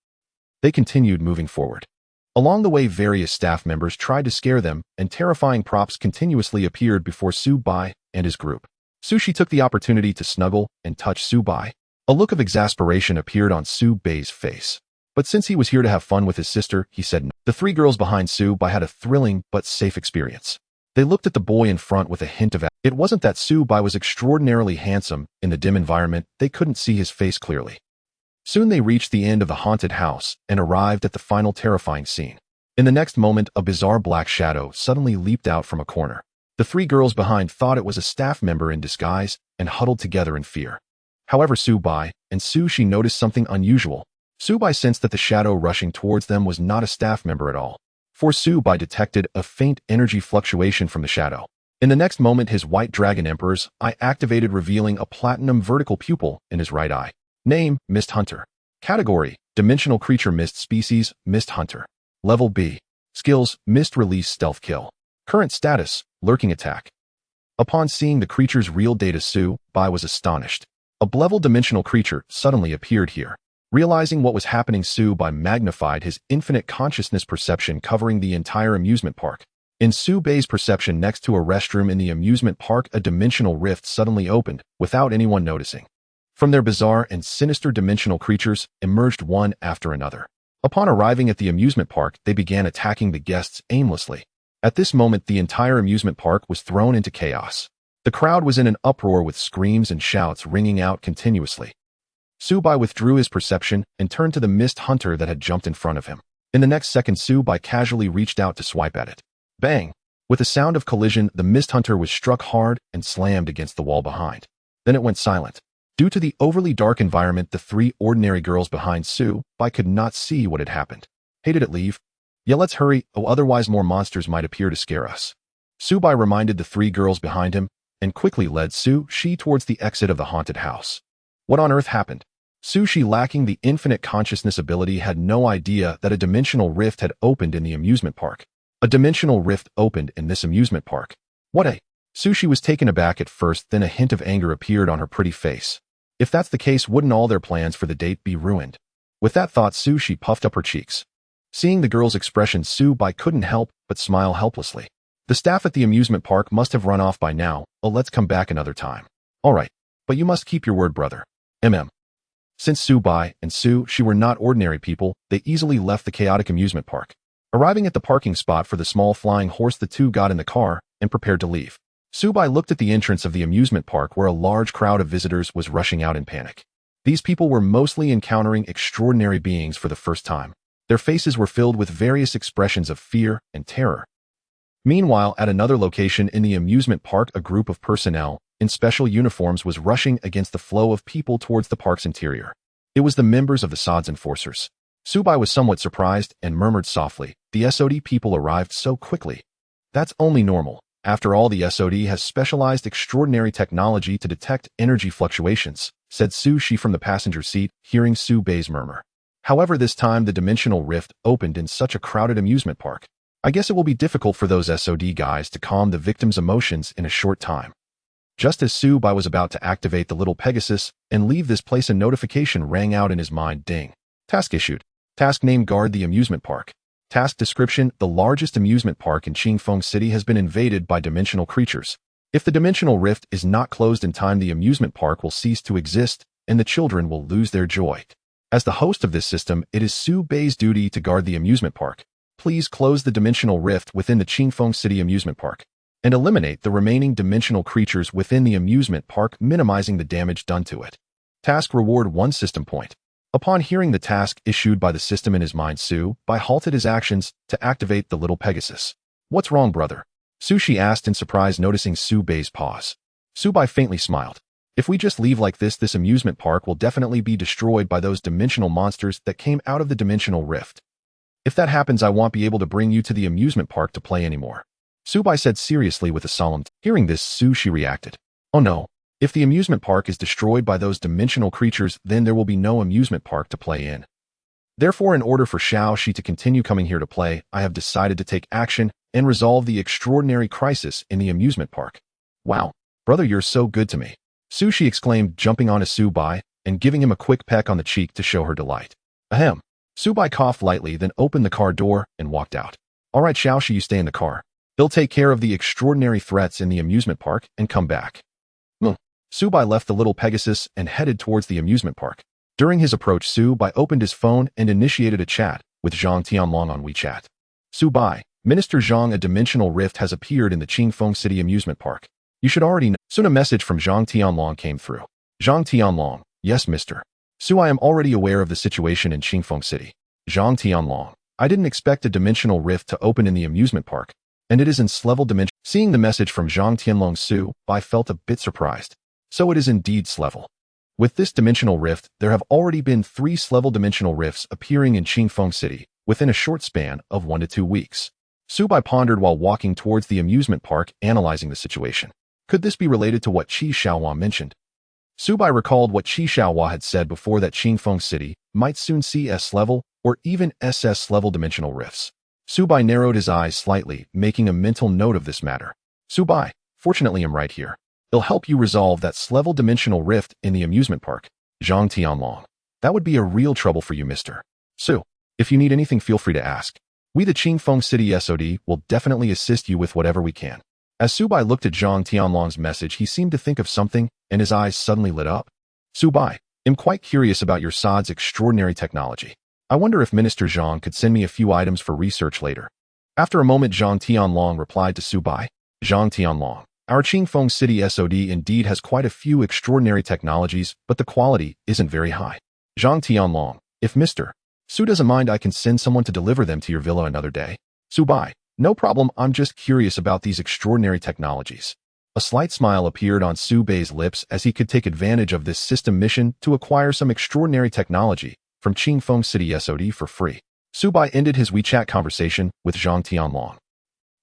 They continued moving forward. Along the way, various staff members tried to scare them, and terrifying props continuously appeared before Su-bai and his group. Sushi took the opportunity to snuggle and touch Su-bai. A look of exasperation appeared on Su-bai's face. But since he was here to have fun with his sister, he said no. The three girls behind Su-bai had a thrilling but safe experience. They looked at the boy in front with a hint of it wasn't that Su-bai was extraordinarily handsome. In the dim environment, they couldn't see his face clearly. Soon they reached the end of the haunted house and arrived at the final terrifying scene. In the next moment, a bizarre black shadow suddenly leaped out from a corner. The three girls behind thought it was a staff member in disguise and huddled together in fear. However, Su-bai and Sushi noticed something unusual. Su-bai sensed that the shadow rushing towards them was not a staff member at all. For Su-bai detected a faint energy fluctuation from the shadow. In the next moment, his white dragon emperor's eye activated, revealing a platinum vertical pupil in his right eye. Name, Mist Hunter. Category, Dimensional Creature Mist Species, Mist Hunter. Level B. Skills, Mist Release Stealth Kill. Current status, Lurking Attack. Upon seeing the creature's real data, Su-bai was astonished. A level dimensional creature suddenly appeared here. Realizing what was happening, Su-bai magnified his infinite consciousness perception, covering the entire amusement park. In Su-bai's perception, next to a restroom in the amusement park, a dimensional rift suddenly opened, without anyone noticing. From their bizarre and sinister dimensional creatures emerged one after another. Upon arriving at the amusement park, they began attacking the guests aimlessly. At this moment, the entire amusement park was thrown into chaos. The crowd was in an uproar with screams and shouts ringing out continuously. Su-bai withdrew his perception and turned to the Mist Hunter that had jumped in front of him. In the next second, Su-bai casually reached out to swipe at it. Bang! With a sound of collision, the Mist Hunter was struck hard and slammed against the wall behind. Then it went silent. Due to the overly dark environment, the three ordinary girls behind Su-bai could not see what had happened. Hey, did it leave? Yeah, let's hurry, otherwise more monsters might appear to scare us. Su-bai reminded the three girls behind him and quickly led Su-shi towards the exit of the haunted house. What on earth happened? Su-shi, lacking the infinite consciousness ability, had no idea that a dimensional rift had opened in the amusement park. A dimensional rift opened in this amusement park. What a... Su-shi was taken aback at first, then a hint of anger appeared on her pretty face. If that's the case, wouldn't all their plans for the date be ruined? With that thought, Su-shi puffed up her cheeks. Seeing the girl's expression, Su-bai couldn't help but smile helplessly. The staff at the amusement park must have run off by now. Let's come back another time. Alright, but you must keep your word, brother. Since Su-bai and Su-shi were not ordinary people, they easily left the chaotic amusement park. Arriving at the parking spot for the small flying horse, the two got in the car and prepared to leave. Su-bai looked at the entrance of the amusement park, where a large crowd of visitors was rushing out in panic. These people were mostly encountering extraordinary beings for the first time. Their faces were filled with various expressions of fear and terror. Meanwhile, at another location in the amusement park, a group of personnel in special uniforms was rushing against the flow of people towards the park's interior. It was the members of the SOD's enforcers. Su-bai was somewhat surprised and murmured softly, "The SOD people arrived so quickly. That's only normal. After all, the SOD has specialized extraordinary technology to detect energy fluctuations," said Su-shi from the passenger seat, hearing Su-bai's murmur. However, this time the dimensional rift opened in such a crowded amusement park. I guess it will be difficult for those SOD guys to calm the victim's emotions in a short time. Just as Su-bai was about to activate the little Pegasus and leave this place, a notification rang out in his mind. Ding. Task issued. Task name: guard the amusement park. Task description: the largest amusement park in Qingfeng City has been invaded by dimensional creatures. If the dimensional rift is not closed in time, the amusement park will cease to exist and the children will lose their joy. As the host of this system, it is Su-bai's duty to guard the amusement park. Please close the dimensional rift within the Qingfeng City amusement park and eliminate the remaining dimensional creatures within the amusement park, minimizing the damage done to it. Task reward: 1 system point. Upon hearing the task issued by the system in his mind, Su-bai halted his actions to activate the little Pegasus. What's wrong, brother? Sushi asked in surprise, noticing Su-bai's pause. Su-bai faintly smiled. If we just leave like this amusement park will definitely be destroyed by those dimensional monsters that came out of the dimensional rift. If that happens, I won't be able to bring you to the amusement park to play anymore, Su-bai said seriously with a solemn tone. Hearing this, Sushi reacted. Oh no. If the amusement park is destroyed by those dimensional creatures, then there will be no amusement park to play in. Therefore, in order for Xiao-shi to continue coming here to play, I have decided to take action and resolve the extraordinary crisis in the amusement park. Wow, brother, you're so good to me, Sushi exclaimed, jumping onto Su-bai and giving him a quick peck on the cheek to show her delight. Ahem. Subai coughed lightly, then opened the car door and walked out. All right, Xiaoshi, you stay in the car. He'll take care of the extraordinary threats in the amusement park and come back. Subai left the little Pegasus and headed towards the amusement park. During his approach, Subai opened his phone and initiated a chat with Zhang Tianlong on WeChat. Subai, Minister Zhang, a dimensional rift has appeared in the Qingfeng City amusement park. You should already know. Soon a message from Zhang Tianlong came through. Zhang Tianlong, yes, Mr. Su, I am already aware of the situation in Qingfeng City. Zhang Tianlong, I didn't expect a dimensional rift to open in the amusement park, and it is in S-level dimension. Seeing the message from Zhang Tianlong, Su, I felt a bit surprised. So it is indeed S-level. With this dimensional rift, there have already been 3 S-level dimensional rifts appearing in Qingfeng City within a short span of 1 to 2 weeks. Subai pondered while walking towards the amusement park, analyzing the situation. Could this be related to what Qi Xiaohua mentioned? Subai recalled what Qi Xiaohua had said before, that Qingfeng City might soon see S-level or even SS-level dimensional rifts. Subai narrowed his eyes slightly, making a mental note of this matter. Subai, fortunately I'm right here. It'll help you resolve that S-level dimensional rift in the amusement park. Zhang Tianlong. That would be a real trouble for you, Mr. Su. If you need anything, feel free to ask. We, the Qingfeng City SOD, will definitely assist you with whatever we can. As Subai looked at Zhang Tianlong's message, he seemed to think of something, and his eyes suddenly lit up. Subai, I'm quite curious about your SOD's extraordinary technology. I wonder if Minister Zhang could send me a few items for research later. After a moment, Zhang Tianlong replied to Subai. Zhang Tianlong. Our Qingfeng City SOD indeed has quite a few extraordinary technologies, but the quality isn't very high. Zhang Tianlong, if Mr. Su doesn't mind, I can send someone to deliver them to your villa another day. Subai, no problem, I'm just curious about these extraordinary technologies. A slight smile appeared on Subai's lips as he could take advantage of this system mission to acquire some extraordinary technology from Qingfeng City SOD for free. Subai ended his WeChat conversation with Zhang Tianlong.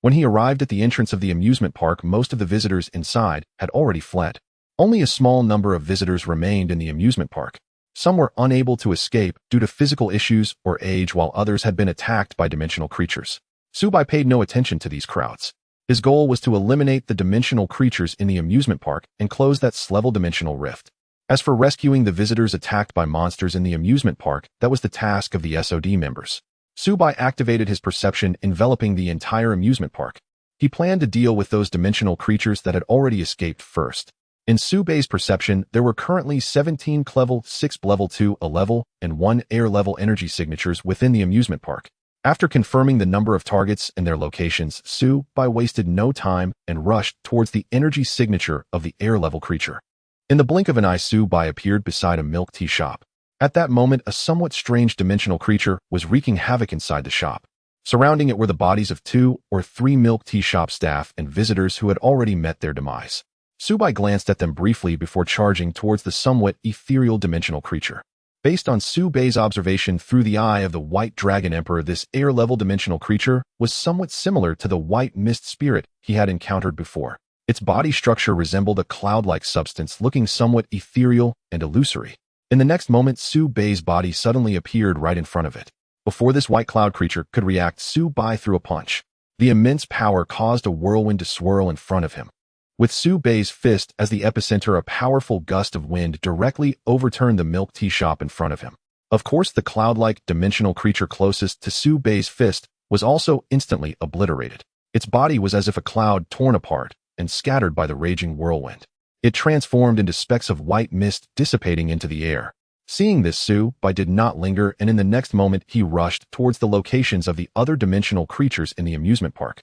When he arrived at the entrance of the amusement park, most of the visitors inside had already fled. Only a small number of visitors remained in the amusement park. Some were unable to escape due to physical issues or age, while others had been attacked by dimensional creatures. Subai paid no attention to these crowds. His goal was to eliminate the dimensional creatures in the amusement park and close that S-level dimensional rift. As for rescuing the visitors attacked by monsters in the amusement park, that was the task of the SOD members. Subai activated his perception, enveloping the entire amusement park. He planned to deal with those dimensional creatures that had already escaped first. In Subai's perception, there were currently 17 level 6 level 2 a level and 1 air level energy signatures within the amusement park. After confirming the number of targets and their locations, Subai wasted no time and rushed towards the energy signature of the air level creature. In the blink of an eye, Subai appeared beside a milk tea shop. At that moment, a somewhat strange dimensional creature was wreaking havoc inside the shop. Surrounding it were the bodies of 2 or 3 milk tea shop staff and visitors who had already met their demise. Subai glanced at them briefly before charging towards the somewhat ethereal dimensional creature. Based on Subai's observation through the eye of the White Dragon Emperor, this air-level dimensional creature was somewhat similar to the White Mist Spirit he had encountered before. Its body structure resembled a cloud-like substance, looking somewhat ethereal and illusory. In the next moment, Subai's body suddenly appeared right in front of it. Before this white cloud creature could react, Subai threw a punch. The immense power caused a whirlwind to swirl in front of him. With Subai's fist as the epicenter, a powerful gust of wind directly overturned the milk tea shop in front of him. Of course, the cloud-like dimensional creature closest to Subai's fist was also instantly obliterated. Its body was as if a cloud torn apart and scattered by the raging whirlwind. It transformed into specks of white mist dissipating into the air. Seeing this, Subai did not linger, and in the next moment he rushed towards the locations of the other dimensional creatures in the amusement park.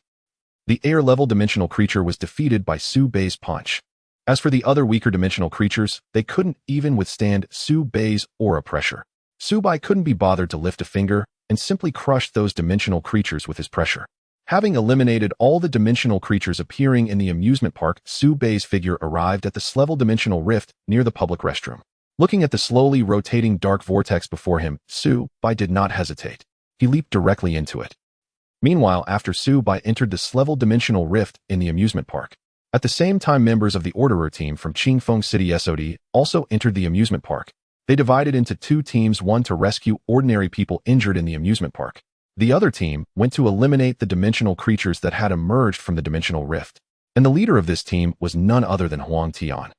The air-level dimensional creature was defeated by Subai's punch. As for the other weaker dimensional creatures, they couldn't even withstand Subai's aura pressure. Subai couldn't be bothered to lift a finger and simply crushed those dimensional creatures with his pressure. Having eliminated all the dimensional creatures appearing in the amusement park, Subai's figure arrived at the S-level dimensional rift near the public restroom. Looking at the slowly rotating dark vortex before him, Subai did not hesitate. He leaped directly into it. Meanwhile, after Subai entered the S-level dimensional rift in the amusement park. At the same time, members of the Orderer team from Qingfeng City SOD also entered the amusement park. They divided into 2 teams, one to rescue ordinary people injured in the amusement park. The other team went to eliminate the dimensional creatures that had emerged from the dimensional rift. And the leader of this team was none other than Huang Tian.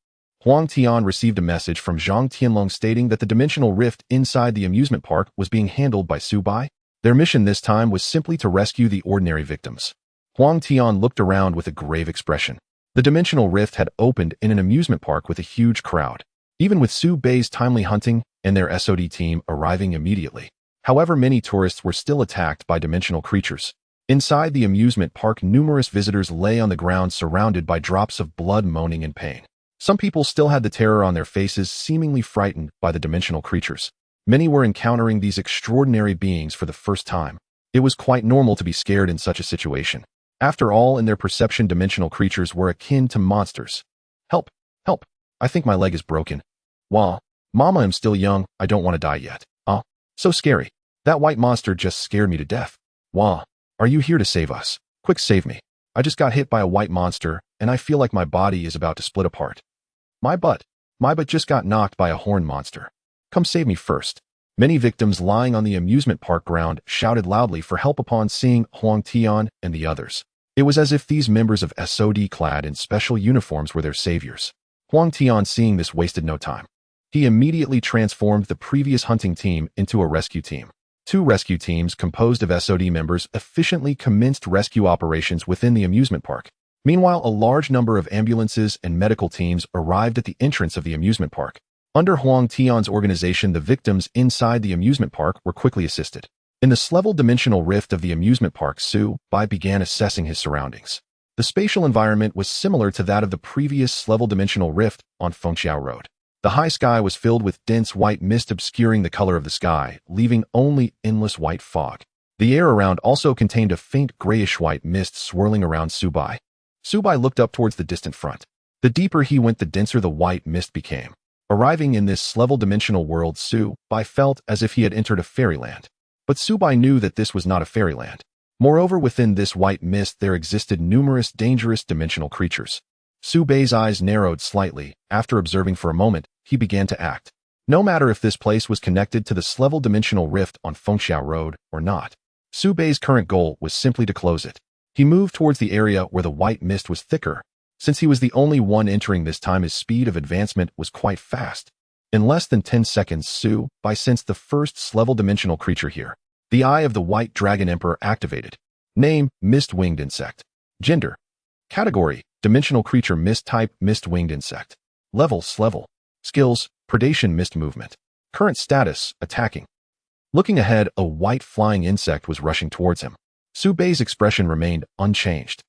Huang Tian received a message from Zhang Tianlong stating that the dimensional rift inside the amusement park was being handled by Su Bai. Their mission this time was simply to rescue the ordinary victims. Huang Tian looked around with a grave expression. The dimensional rift had opened in an amusement park with a huge crowd, even with Su Bai's timely hunting and their SOD team arriving immediately. However, many tourists were still attacked by dimensional creatures. Inside the amusement park, numerous visitors lay on the ground surrounded by drops of blood, moaning in pain. Some people still had the terror on their faces, seemingly frightened by the dimensional creatures. Many were encountering these extraordinary beings for the first time. It was quite normal to be scared in such a situation. After all, in their perception, dimensional creatures were akin to monsters. Help! Help! I think my leg is broken. Wah! Mama, I'm still young, I don't want to die yet. So scary. That white monster just scared me to death. Wah! Are you here to save us? Quick, save me. I just got hit by a white monster, and I feel like my body is about to split apart. My butt just got knocked by a horned monster. Come save me first. Many victims lying on the amusement park ground shouted loudly for help upon seeing Huang Tian and the others. It was as if these members of SOD clad in special uniforms were their saviors. Huang Tian, seeing this, wasted no time. He immediately transformed the previous hunting team into a rescue team. 2 rescue teams composed of SOD members efficiently commenced rescue operations within the amusement park. Meanwhile, a large number of ambulances and medical teams arrived at the entrance of the amusement park. Under Huang Tian's organization, the victims inside the amusement park were quickly assisted. In the level dimensional rift of the amusement park, Su Bai began assessing his surroundings. The spatial environment was similar to that of the previous level dimensional rift on Fengxiao Road. The high sky was filled with dense white mist obscuring the color of the sky, leaving only endless white fog. The air around also contained a faint grayish-white mist swirling around Su Bai. Su Bai looked up towards the distant front. The deeper he went, the denser the white mist became. Arriving in this level dimensional world, Su Bai felt as if he had entered a fairyland. But Su Bai knew that this was not a fairyland. Moreover, within this white mist there existed numerous dangerous dimensional creatures. Su Bai's eyes narrowed slightly. After observing for a moment, he began to act. No matter if this place was connected to this level dimensional rift on Fengxiao Road or not, Su Bai's current goal was simply to close it. He moved towards the area where the white mist was thicker. Since he was the only one entering this time, his speed of advancement was quite fast. In less than 10 seconds, Su Bai sensed the first level dimensional creature here. The Eye of the White Dragon Emperor activated. Name: Mist-Winged Insect. Gender: Category: Dimensional Creature. Mist Type: Mist-Winged Insect. Level: Skills: Predation, Mist Movement. Current status: Attacking. Looking ahead, a white flying insect was rushing towards him. Su Bai's expression remained unchanged.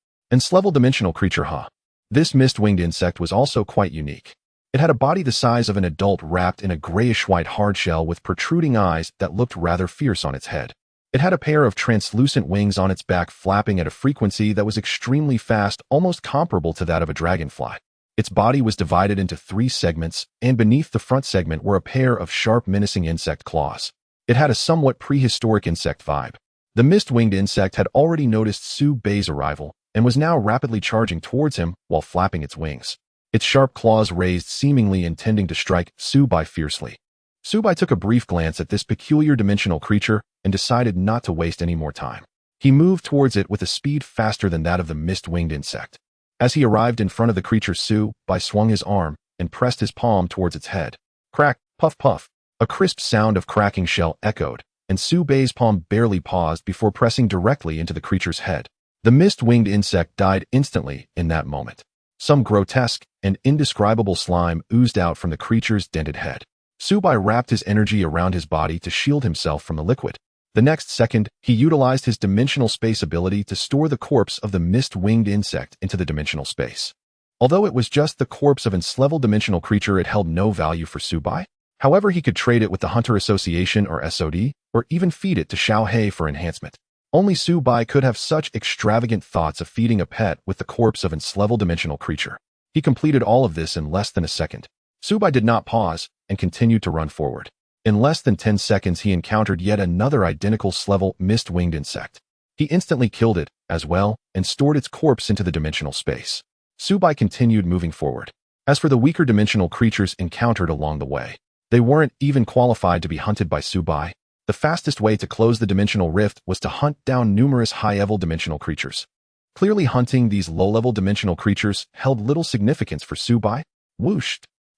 Level dimensional creature, huh? This mist-winged insect was also quite unique. It had a body the size of an adult wrapped in a grayish-white hardshell with protruding eyes that looked rather fierce on its head. It had a pair of translucent wings on its back flapping at a frequency that was extremely fast, almost comparable to that of a dragonfly. Its body was divided into 3 segments, and beneath the front segment were a pair of sharp, menacing insect claws. It had a somewhat prehistoric insect vibe. The mist-winged insect had already noticed Su Bai's arrival and was now rapidly charging towards him while flapping its wings. Its sharp claws raised, seemingly intending to strike Su Bai fiercely. Su Bai took a brief glance at this peculiar dimensional creature and decided not to waste any more time. He moved towards it with a speed faster than that of the mist-winged insect. As he arrived in front of the creature, Su Bai swung his arm and pressed his palm towards its head. Crack, puff, puff. A crisp sound of cracking shell echoed, and Su Bai's palm barely paused before pressing directly into the creature's head. The mist-winged insect died instantly in that moment. Some grotesque and indescribable slime oozed out from the creature's dented head. Su Bai wrapped his energy around his body to shield himself from the liquid. The next second, he utilized his dimensional space ability to store the corpse of the mist-winged insect into the dimensional space. Although it was just the corpse of an level dimensional creature, it held no value for Su Bai. However, he could trade it with the Hunter Association or SOD, or even feed it to Xiao Hei for enhancement. Only Su Bai could have such extravagant thoughts of feeding a pet with the corpse of an level dimensional creature. He completed all of this in less than a second. Su Bai did not pause and continued to run forward. In less than 10 seconds, he encountered yet another identical level mist-winged insect. He instantly killed it as well and stored its corpse into the dimensional space. Su Bai continued moving forward. As for the weaker dimensional creatures encountered along the way, they weren't even qualified to be hunted by Su Bai. The fastest way to close the dimensional rift was to hunt down numerous high-level dimensional creatures. Clearly, hunting these low-level dimensional creatures held little significance for Su Bai. Whoosh!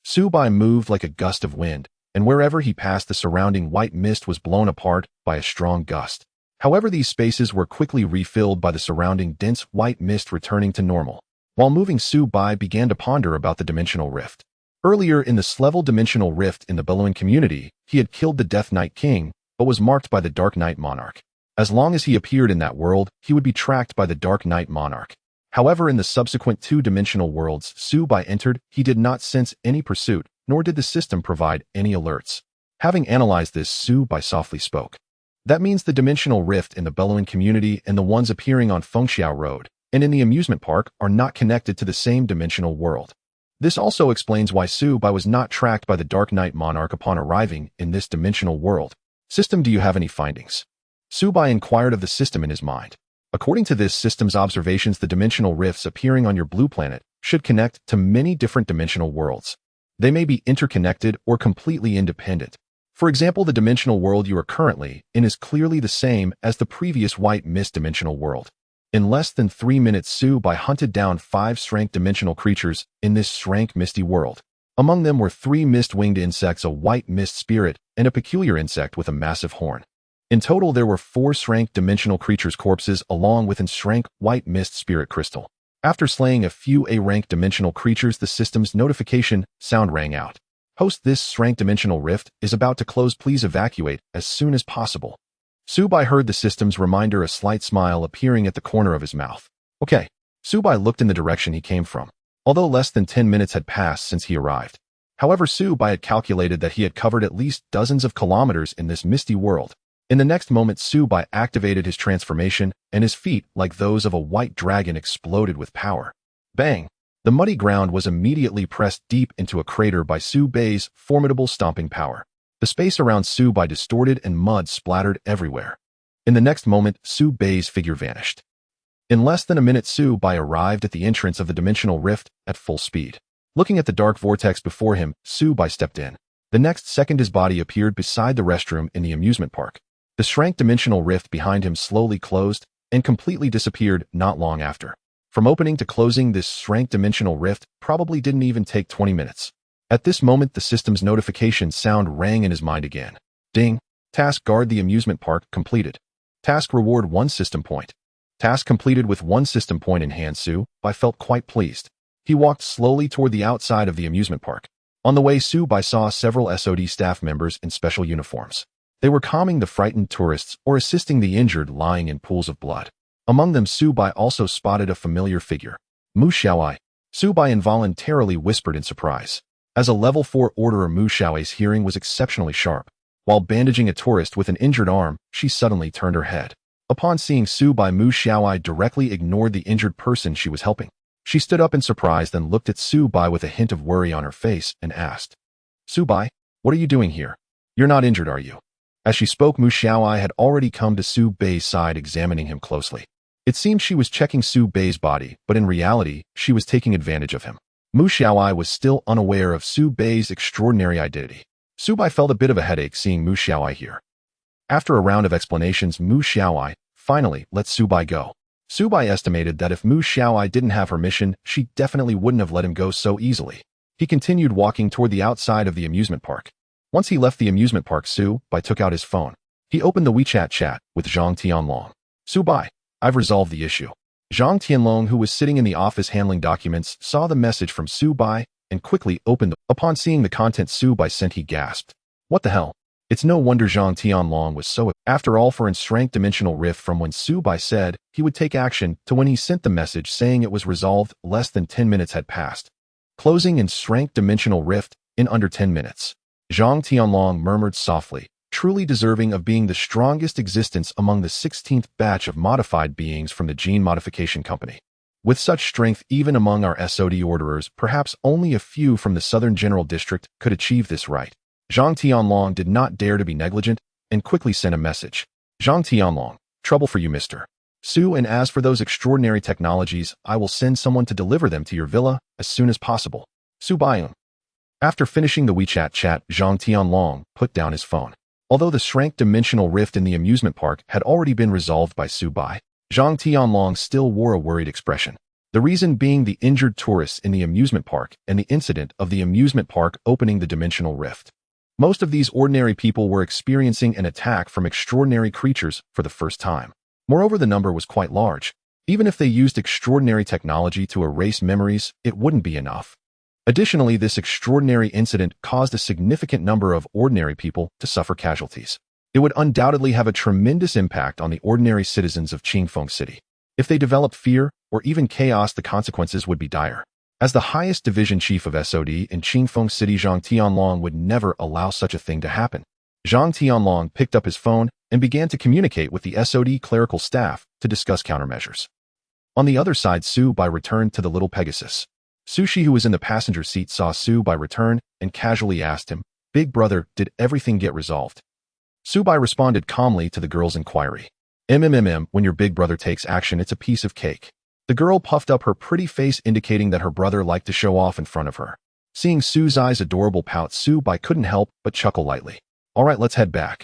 Su Bai moved like a gust of wind, and wherever he passed the surrounding white mist was blown apart by a strong gust. However, these spaces were quickly refilled by the surrounding dense white mist returning to normal. While moving, Su Bai began to ponder about the dimensional rift. Earlier in the Slevel dimensional rift in the Billowing community, he had killed the Death Knight King, but was marked by the Dark Knight Monarch. As long as he appeared in that world, he would be tracked by the Dark Knight Monarch. However, in the subsequent two-dimensional worlds Su Bai entered, he did not sense any pursuit, nor did the system provide any alerts. Having analyzed this, Su Bai softly spoke. That means the dimensional rift in the Billowing community and the ones appearing on Fengxiao Road and in the amusement park are not connected to the same dimensional world. This also explains why Su Bai was not tracked by the Dark Knight Monarch upon arriving in this dimensional world. System, do you have any findings? Su Bai inquired of the system in his mind. According to this system's observations, the dimensional rifts appearing on your blue planet should connect to many different dimensional worlds. They may be interconnected or completely independent. For example, the dimensional world you are currently in is clearly the same as the previous white mist dimensional world. In less than 3 minutes, Su Bai hunted down 5 SSS-rank dimensional creatures in this SSS-rank misty world. Among them were 3 mist-winged insects, a white mist spirit, and a peculiar insect with a massive horn. In total, there were 4 SSS-rank dimensional creatures' corpses along with an SSS-rank white mist spirit crystal. After slaying a few A-rank dimensional creatures, the system's notification sound rang out. Host, this SSS-rank dimensional rift is about to close. Please evacuate as soon as possible. Su Bai heard the system's reminder, a slight smile appearing at the corner of his mouth. Okay. Su Bai looked in the direction he came from, although less than 10 minutes had passed since he arrived. However, Su Bai had calculated that he had covered at least dozens of kilometers in this misty world. In the next moment, Su Bai activated his transformation, and his feet, like those of a white dragon, exploded with power. Bang! The muddy ground was immediately pressed deep into a crater by Su Bai's formidable stomping power. The space around Su Bai distorted and mud splattered everywhere. In the next moment, Su Bai's figure vanished. In less than a minute, Su Bai arrived at the entrance of the dimensional rift at full speed. Looking at the dark vortex before him, Su Bai stepped in. The next second, his body appeared beside the restroom in the amusement park. The SSS-rank dimensional rift behind him slowly closed and completely disappeared not long after. From opening to closing, this SSS-rank dimensional rift probably didn't even take 20 minutes. At this moment, the system's notification sound rang in his mind again. Ding! Task, guard the amusement park completed. Task, reward 1 system point. Task completed. With 1 system point in hand, Su Bai felt quite pleased. He walked slowly toward the outside of the amusement park. On the way, Su Bai saw several SOD staff members in special uniforms. They were calming the frightened tourists or assisting the injured lying in pools of blood. Among them, Su Bai also spotted a familiar figure. Mu Xiaoai. Su Bai involuntarily whispered in surprise. As a level 4 orderer, Mu Xiaoai's hearing was exceptionally sharp. While bandaging a tourist with an injured arm, she suddenly turned her head. Upon seeing Su Bai, Mu Xiaoai directly ignored the injured person she was helping. She stood up in surprise, then looked at Su Bai with a hint of worry on her face and asked, Su Bai, what are you doing here? You're not injured, are you? As she spoke, Mu Xiaoai had already come to Su Bai's side, examining him closely. It seemed she was checking Su Bai's body, but in reality, she was taking advantage of him. Mu Xiaoai was still unaware of Su Bai's extraordinary identity. Su Bai felt a bit of a headache seeing Mu Xiaoai here. After a round of explanations, Mu Xiaoai finally let Su Bai go. Su Bai estimated that if Mu Xiaoai didn't have her mission, she definitely wouldn't have let him go so easily. He continued walking toward the outside of the amusement park. Once he left the amusement park, Su Bai took out his phone. He opened the WeChat chat with Zhang Tianlong. Su Bai, I've resolved the issue. Zhang Tianlong, who was sitting in the office handling documents, saw the message from Su Bai and quickly opened it. Upon seeing the content Su Bai sent, he gasped. What the hell? It's no wonder Zhang Tianlong was so... After all, for an SSS-rank dimensional rift from when Su Bai said he would take action to when he sent the message saying it was resolved, less than 10 minutes had passed. Closing in SSS-rank dimensional rift in under 10 minutes. Zhang Tianlong murmured softly, truly deserving of being the strongest existence among the 16th batch of modified beings from the Gene Modification Company. With such strength, even among our SOD orderers, perhaps only a few from the Southern General District could achieve this right. Zhang Tianlong did not dare to be negligent and quickly sent a message. Zhang Tianlong, trouble for you, Mr. Su, and as for those extraordinary technologies, I will send someone to deliver them to your villa as soon as possible. Su Baiun. After finishing the WeChat chat, Zhang Tianlong put down his phone. Although the SSS-rank dimensional rift in the amusement park had already been resolved by Su Bai, Zhang Tianlong still wore a worried expression. The reason being the injured tourists in the amusement park and the incident of the amusement park opening the dimensional rift. Most of these ordinary people were experiencing an attack from extraordinary creatures for the first time. Moreover, the number was quite large. Even if they used extraordinary technology to erase memories, it wouldn't be enough. Additionally, this extraordinary incident caused a significant number of ordinary people to suffer casualties. It would undoubtedly have a tremendous impact on the ordinary citizens of Qingfeng City. If they developed fear or even chaos, the consequences would be dire. As the highest division chief of SOD in Qingfeng City, Zhang Tianlong would never allow such a thing to happen. Zhang Tianlong picked up his phone and began to communicate with the SOD clerical staff to discuss countermeasures. On the other side, Su Bai returned to the little Pegasus. Sushi, who was in the passenger seat, saw Su Bai return and casually asked him, "Big brother, did everything get resolved?" Su Bai responded calmly to the girl's inquiry. When your big brother takes action, it's a piece of cake." The girl puffed up her pretty face, indicating that her brother liked to show off in front of her. Seeing Su's eyes adorable pout, Su Bai couldn't help but chuckle lightly. "All right, let's head back."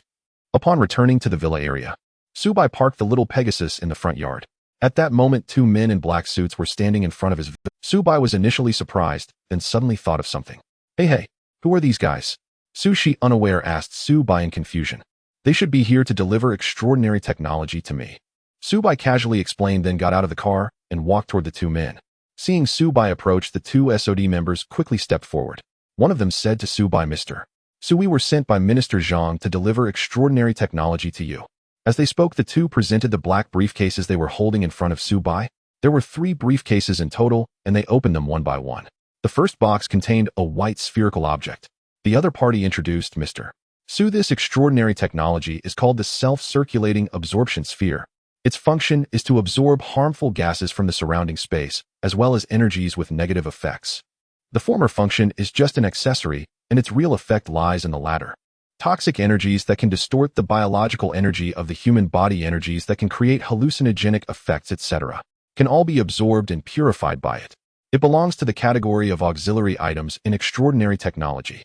Upon returning to the villa area, Su Bai parked the little Pegasus in the front yard. At that moment, two men in black suits were standing in front of his villa. Su Bai was initially surprised, then suddenly thought of something. Hey, who are these guys?" Sushi, unaware, asked Su Bai in confusion. "They should be here to deliver extraordinary technology to me." Su Bai casually explained, then got out of the car and walked toward the two men. Seeing Su Bai approach, the two SOD members quickly stepped forward. One of them said to Su Bai, "Mr. Su, we were sent by Minister Zhang to deliver extraordinary technology to you." As they spoke, the two presented the black briefcases they were holding in front of Su Bai. There were 3 briefcases in total, and they opened them one by one. The first box contained a white spherical object. The other party introduced Mr. Su. This extraordinary technology is called the self-circulating absorption sphere. Its function is to absorb harmful gases from the surrounding space, as well as energies with negative effects. The former function is just an accessory, and its real effect lies in the latter. Toxic energies that can distort the biological energy of the human body, energies that can create hallucinogenic effects, etc., can all be absorbed and purified by it. It belongs to the category of auxiliary items in extraordinary technology.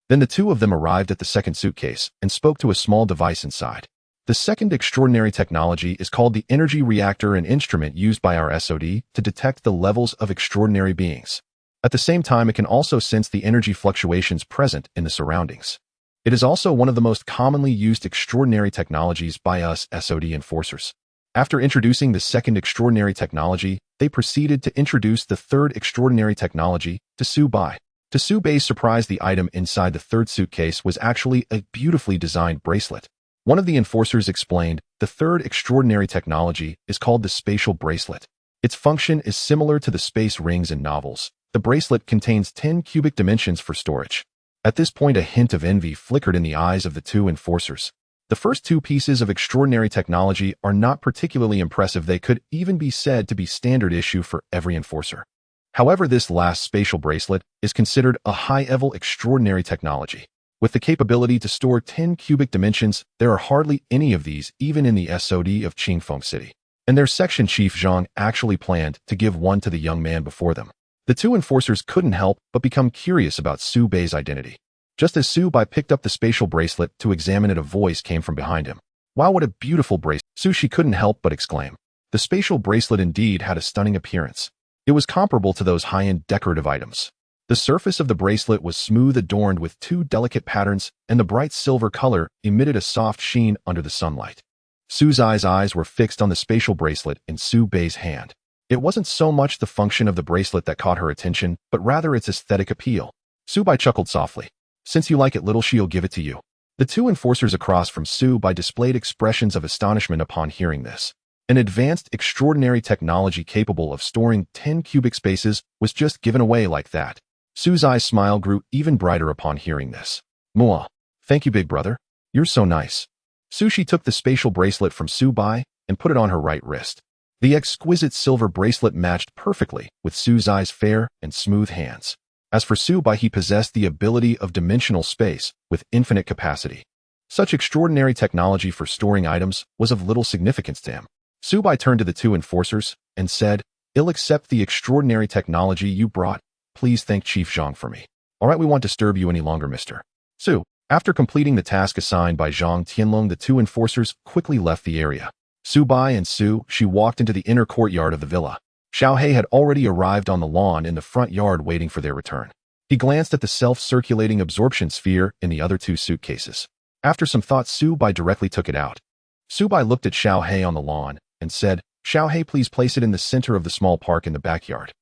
Then the two of them arrived at the second suitcase and spoke to a small device inside. The second extraordinary technology is called the energy reactor, an instrument used by our SOD to detect the levels of extraordinary beings. At the same time, it can also sense the energy fluctuations present in the surroundings. It is also one of the most commonly used extraordinary technologies by us SOD enforcers. After introducing the second extraordinary technology, they proceeded to introduce the third extraordinary technology to Su Bai. To Su Bai's surprise, the item inside the third suitcase was actually a beautifully designed bracelet. One of the enforcers explained, the third extraordinary technology is called the spatial bracelet. Its function is similar to the space rings in novels. The bracelet contains 10 cubic dimensions for storage. At this point, a hint of envy flickered in the eyes of the two enforcers. The first 2 pieces of extraordinary technology are not particularly impressive. They could even be said to be standard issue for every enforcer. However, this last spatial bracelet is considered a high-level extraordinary technology. With the capability to store 10 cubic dimensions, there are hardly any of these even in the SOD of Qingfeng City. And their section chief Zhang actually planned to give one to the young man before them. The two enforcers couldn't help but become curious about Su Bai's identity. Just as Su Bai picked up the spatial bracelet to examine it, a voice came from behind him. "Wow, what a beautiful bracelet!" Sushi couldn't help but exclaim. The spatial bracelet indeed had a stunning appearance. It was comparable to those high-end decorative items. The surface of the bracelet was smooth, adorned with 2 delicate patterns, and the bright silver color emitted a soft sheen under the sunlight. Su's eyes were fixed on the spatial bracelet in Su Bai's hand. It wasn't so much the function of the bracelet that caught her attention, but rather its aesthetic appeal. Su Bai chuckled softly. "Since you like it, little, she'll give it to you." The two enforcers across from Su Bai displayed expressions of astonishment upon hearing this. An advanced, extraordinary technology capable of storing 10 cubic spaces was just given away like that. Su's eyes smile grew even brighter upon hearing this. "Mwah. Thank you, big brother. You're so nice." Sushi took the spatial bracelet from Su Bai and put it on her right wrist. The exquisite silver bracelet matched perfectly with Su's fair and smooth hands. As for Su Bai, he possessed the ability of dimensional space with infinite capacity. Such extraordinary technology for storing items was of little significance to him. Su Bai turned to the two enforcers and said, "I'll accept the extraordinary technology you brought. Please thank Chief Zhang for me." "All right, we won't disturb you any longer, Mr. Su." After completing the task assigned by Zhang Tianlong, the two enforcers quickly left the area. Su Bai and Su, she walked into the inner courtyard of the villa. Xiaohei had already arrived on the lawn in the front yard waiting for their return. He glanced at the self-circulating absorption sphere in the other two suitcases. After some thought, Su Bai directly took it out. Su Bai looked at Xiaohei on the lawn and said, "Xiaohei, please place it in the center of the small park in the backyard."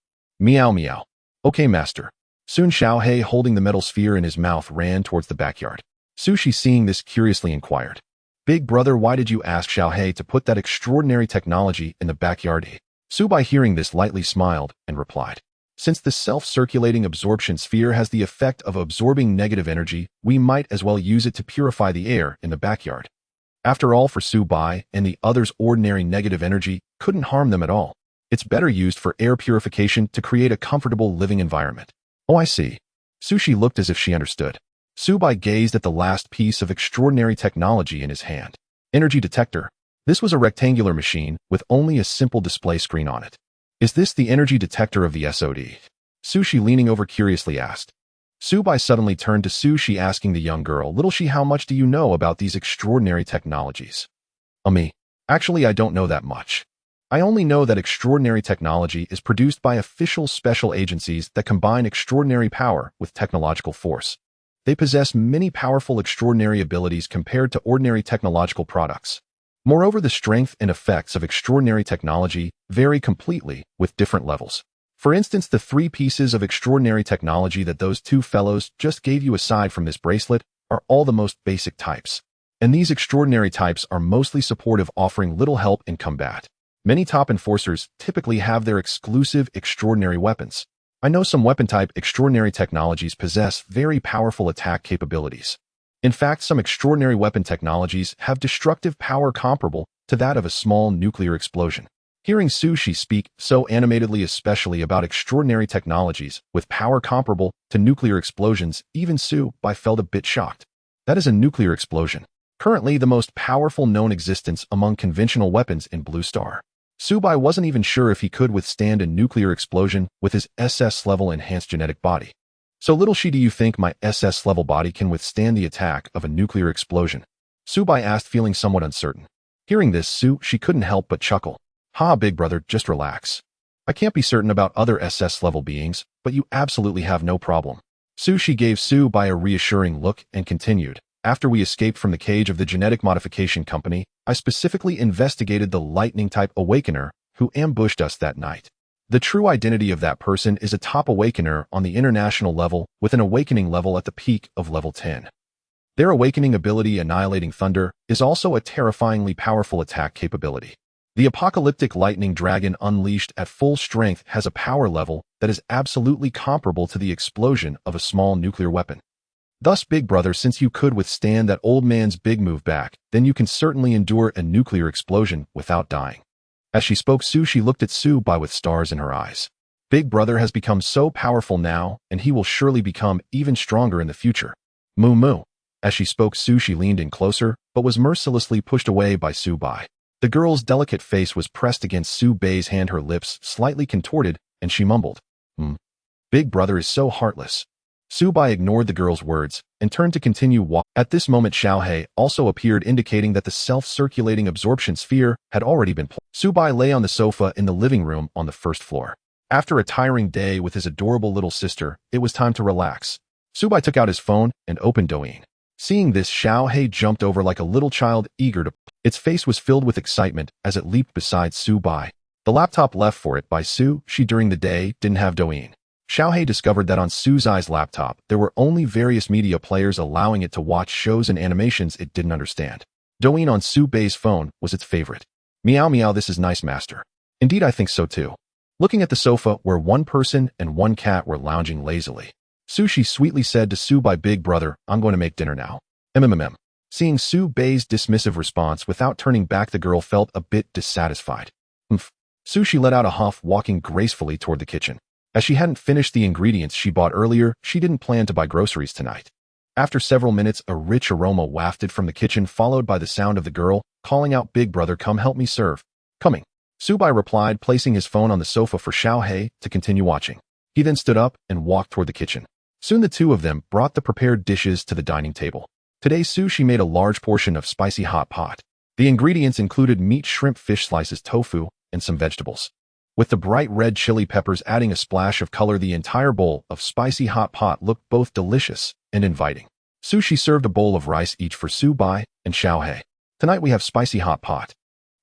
Meow meow. Okay, master. Soon Xiaohei, holding the metal sphere in his mouth, ran towards the backyard. Sushi, seeing this, curiously inquired, "Big brother, why did you ask Xiaohei to put that extraordinary technology in the backyard?" Su Bai, hearing this, lightly smiled and replied, "Since the self-circulating absorption sphere has the effect of absorbing negative energy, we might as well use it to purify the air in the backyard." After all, for Su Bai and the others, ordinary negative energy couldn't harm them at all. It's better used for air purification to create a comfortable living environment. Oh, I see. Sushi looked as if she understood. Su Bai gazed at the last piece of extraordinary technology in his hand. Energy detector. This was a rectangular machine with only a simple display screen on it. "Is this the energy detector of the SOD?" Sushi, leaning over, curiously asked. Su Bai suddenly turned to Sushi, asking the young girl, "Little she, how much do you know about these extraordinary technologies?" Me. Actually, I don't know that much. I only know that extraordinary technology is produced by official special agencies that combine extraordinary power with technological force. They possess many powerful extraordinary abilities compared to ordinary technological products. Moreover, the strength and effects of extraordinary technology vary completely with different levels. For instance, the three pieces of extraordinary technology that those two fellows just gave you aside from this bracelet are all the most basic types. And these extraordinary types are mostly supportive, offering little help in combat. Many top enforcers typically have their exclusive extraordinary weapons. I know some weapon-type extraordinary technologies possess very powerful attack capabilities. In fact, some extraordinary weapon technologies have destructive power comparable to that of a small nuclear explosion. Hearing Sushi speak so animatedly, especially about extraordinary technologies with power comparable to nuclear explosions, even Su Bai felt a bit shocked. That is a nuclear explosion, currently the most powerful known existence among conventional weapons in Blue Star. Su Bai wasn't even sure if he could withstand a nuclear explosion with his SS-level enhanced genetic body. "So little she, do you think my SS-level body can withstand the attack of a nuclear explosion?" Su Bai asked, feeling somewhat uncertain. Hearing this, she couldn't help but chuckle. "Ha, big brother, just relax. I can't be certain about other SS-level beings, but you absolutely have no problem." Sushi gave Su Bai a reassuring look and continued, "After we escaped from the cage of the genetic modification company, I specifically investigated the lightning-type awakener who ambushed us that night. The true identity of that person is a top awakener on the international level with an awakening level at the peak of level 10. Their awakening ability, Annihilating Thunder, is also a terrifyingly powerful attack capability. The apocalyptic lightning dragon unleashed at full strength has a power level that is absolutely comparable to the explosion of a small nuclear weapon. Thus, big brother, since you could withstand that old man's big move back, then you can certainly endure a nuclear explosion without dying." As she spoke, Sushi looked at Su Bai with stars in her eyes. Big brother has become so powerful now, and he will surely become even stronger in the future. Moo moo. As she spoke, Sushi leaned in closer, but was mercilessly pushed away by Su Bai. The girl's delicate face was pressed against Su Bai's hand, her lips slightly contorted, and she mumbled, Big brother is so heartless." Su Bai ignored the girl's words and turned to continue walking. At this moment, Xiaohei also appeared, indicating that the self-circulating absorption sphere had already been placed. Su Bai lay on the sofa in the living room on the first floor. After a tiring day with his adorable little sister, it was time to relax. Su Bai took out his phone and opened Douyin. Seeing this, Xiaohei jumped over like a little child, eager to. Its face was filled with excitement as it leaped beside Su Bai. The laptop left for it by she during the day didn't have Douyin. Xiaohei discovered that on Su Zai's laptop, there were only various media players allowing it to watch shows and animations it didn't understand. Douyin on Su Bai's phone was its favorite. Meow meow, this is nice, master. Indeed, I think so too. Looking at the sofa where one person and one cat were lounging lazily, Sushi sweetly said to Su Bai, "Big brother, I'm going to make dinner now." MMM. Seeing Su Bai's dismissive response without turning back, the girl felt a bit dissatisfied. Sushi let out a huff, walking gracefully toward the kitchen. As she hadn't finished the ingredients she bought earlier, she didn't plan to buy groceries tonight. After several minutes, a rich aroma wafted from the kitchen, followed by the sound of the girl calling out, "Big brother, come help me serve." "Coming." Su Bai replied, placing his phone on the sofa for Xiaohei to continue watching. He then stood up and walked toward the kitchen. Soon the two of them brought the prepared dishes to the dining table. Today, Sushi made a large portion of spicy hot pot. The ingredients included meat, shrimp, fish slices, tofu, and some vegetables. With the bright red chili peppers adding a splash of color, the entire bowl of spicy hot pot looked both delicious and inviting. Sushi served a bowl of rice each for Su Bai and Xiaohei. Tonight we have spicy hot pot.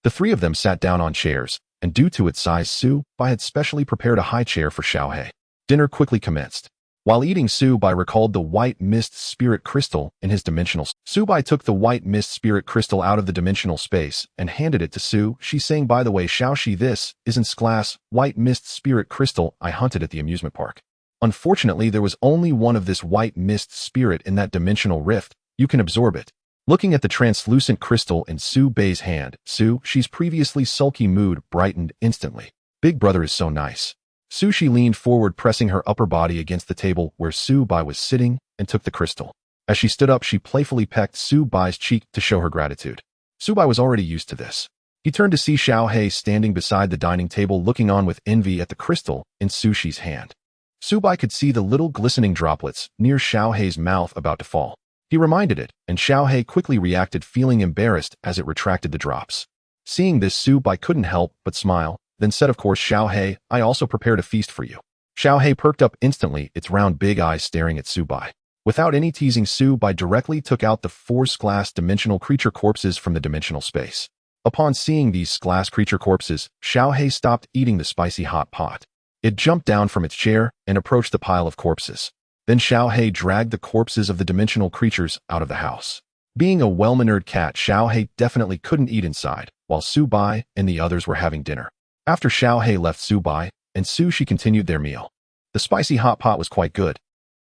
The three of them sat down on chairs, and due to its size, Su Bai had specially prepared a high chair for Xiaohei. Dinner quickly commenced. While eating, Su Bai recalled the white mist spirit crystal in his dimensional. Su Bai took the white mist spirit crystal out of the dimensional space and handed it to Su. She saying, "By the way, Xiaoxi, this isn't class white mist spirit crystal I hunted at the amusement park. Unfortunately, there was only one of this white mist spirit in that dimensional rift. You can absorb it." Looking at the translucent crystal in Su Bai's hand, She's previously sulky mood brightened instantly. Big brother is so nice. Sushi leaned forward, pressing her upper body against the table where Su Bai was sitting, and took the crystal. As she stood up, she playfully pecked Su Bai's cheek to show her gratitude. Su Bai was already used to this. He turned to see Xiaohei standing beside the dining table, looking on with envy at the crystal in Sushi's hand. Su Bai could see the little glistening droplets near Xiaohei's mouth about to fall. He reminded it, and Xiaohei quickly reacted, feeling embarrassed as it retracted the drops. Seeing this, Su Bai couldn't help but smile, then said, "Of course, Xiaohei, I also prepared a feast for you." Xiaohei perked up instantly, its round big eyes staring at Su Bai. Without any teasing, Su Bai directly took out the 4 glass dimensional creature corpses from the dimensional space. Upon seeing these glass creature corpses, Xiaohei stopped eating the spicy hot pot. It jumped down from its chair and approached the pile of corpses. Then Xiaohei dragged the corpses of the dimensional creatures out of the house. Being a well-mannered cat, Xiaohei definitely couldn't eat inside, while Su Bai and the others were having dinner. After Xiaohei left, Su Bai and Sushi continued their meal. The spicy hot pot was quite good.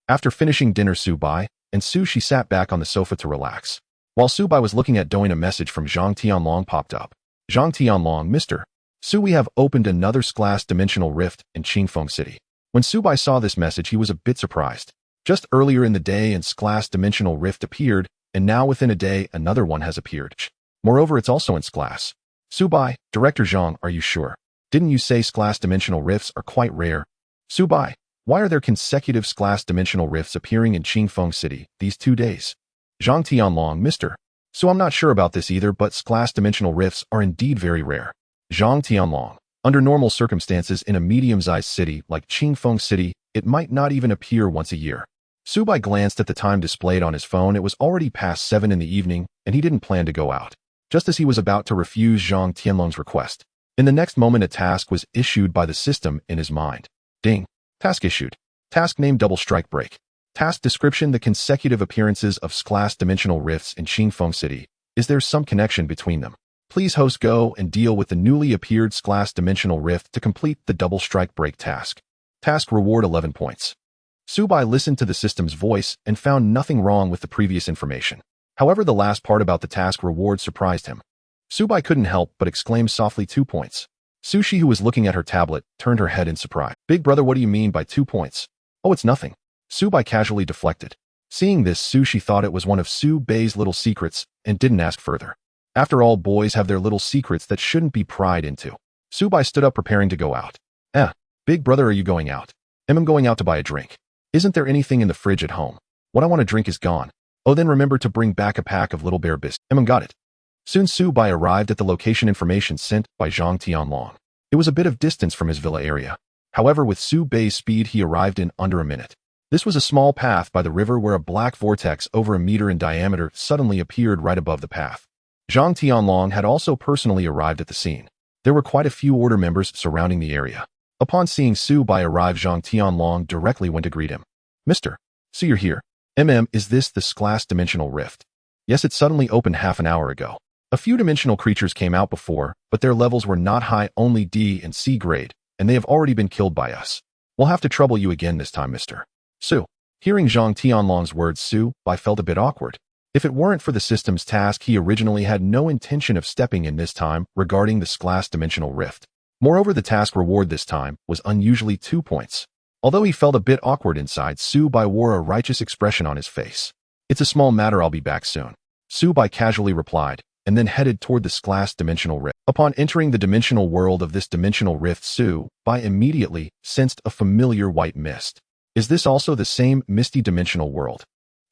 After finishing dinner, Su Bai and Sushi sat back on the sofa to relax. While Su Bai was looking at Douyin, a message from Zhang Tianlong popped up. "Zhang Tianlong, Mr. Su, we have opened another glass dimensional rift in Qingfeng City." When Su Bai saw this message, he was a bit surprised. Just earlier in the day, an glass dimensional rift appeared, and now within a day, another one has appeared. Moreover, it's also in glass. Su Bai, Director Zhang, are you sure? Didn't you say glass dimensional rifts are quite rare? Su Bai, why are there consecutive glass dimensional rifts appearing in Qingfeng City these 2 days? Zhang Tianlong, Mr. Su, I'm not sure about this either, but glass dimensional rifts are indeed very rare. Zhang Tianlong, under normal circumstances in a medium-sized city like Qingfeng City, it might not even appear once a year. Su Bai glanced at the time displayed on his phone. It was already past 7 in the evening, and he didn't plan to go out. Just as he was about to refuse Zhang Tianlong's request, in the next moment a task was issued by the system in his mind. Ding. Task issued. Task name: Double Strike Break. Task description: the consecutive appearances of glass dimensional rifts in Qingfeng City. Is there some connection between them? Please host go and deal with the newly appeared glass dimensional rift to complete the Double Strike Break task. Task reward 11 points. Su Bai listened to the system's voice and found nothing wrong with the previous information. However, the last part about the task reward surprised him. Su Bai couldn't help but exclaim softly, 2 points. Sushi, who was looking at her tablet, turned her head in surprise. "Big brother, what do you mean by 2 points? Oh, it's nothing." Su Bai casually deflected. Seeing this, Sushi thought it was one of Su Bai's little secrets and didn't ask further. After all, boys have their little secrets that shouldn't be pried into. Su Bai stood up, preparing to go out. Big brother, are you going out? I'm going out to buy a drink. Isn't there anything in the fridge at home? What I want to drink is gone. Oh, then remember to bring back a pack of Little Bear biscuits. Got it. Soon Su Bai arrived at the location information sent by Zhang Tianlong. It was a bit of distance from his villa area. However, with Su Bai's speed, he arrived in under a minute. This was a small path by the river where a black vortex over a meter in diameter suddenly appeared right above the path. Zhang Tianlong had also personally arrived at the scene. There were quite a few order members surrounding the area. Upon seeing Su Bai arrive, Zhang Tianlong directly went to greet him. "Mr. So you're here. Is this the glass dimensional rift?" "Yes, it suddenly opened half an hour ago. A few dimensional creatures came out before, but their levels were not high, only D and C grade, and they have already been killed by us. We'll have to trouble you again this time, Mr. Su." Hearing Zhang Tianlong's words, Su Bai felt a bit awkward. If it weren't for the system's task, he originally had no intention of stepping in this time regarding the glass dimensional rift. Moreover, the task reward this time was unusually 2 points. Although he felt a bit awkward inside, Su Bai wore a righteous expression on his face. "It's a small matter, I'll be back soon," Su Bai casually replied, and then headed toward the glass dimensional rift. Upon entering the dimensional world of this dimensional rift, Su Bai immediately sensed a familiar white mist. Is this also the same misty dimensional world?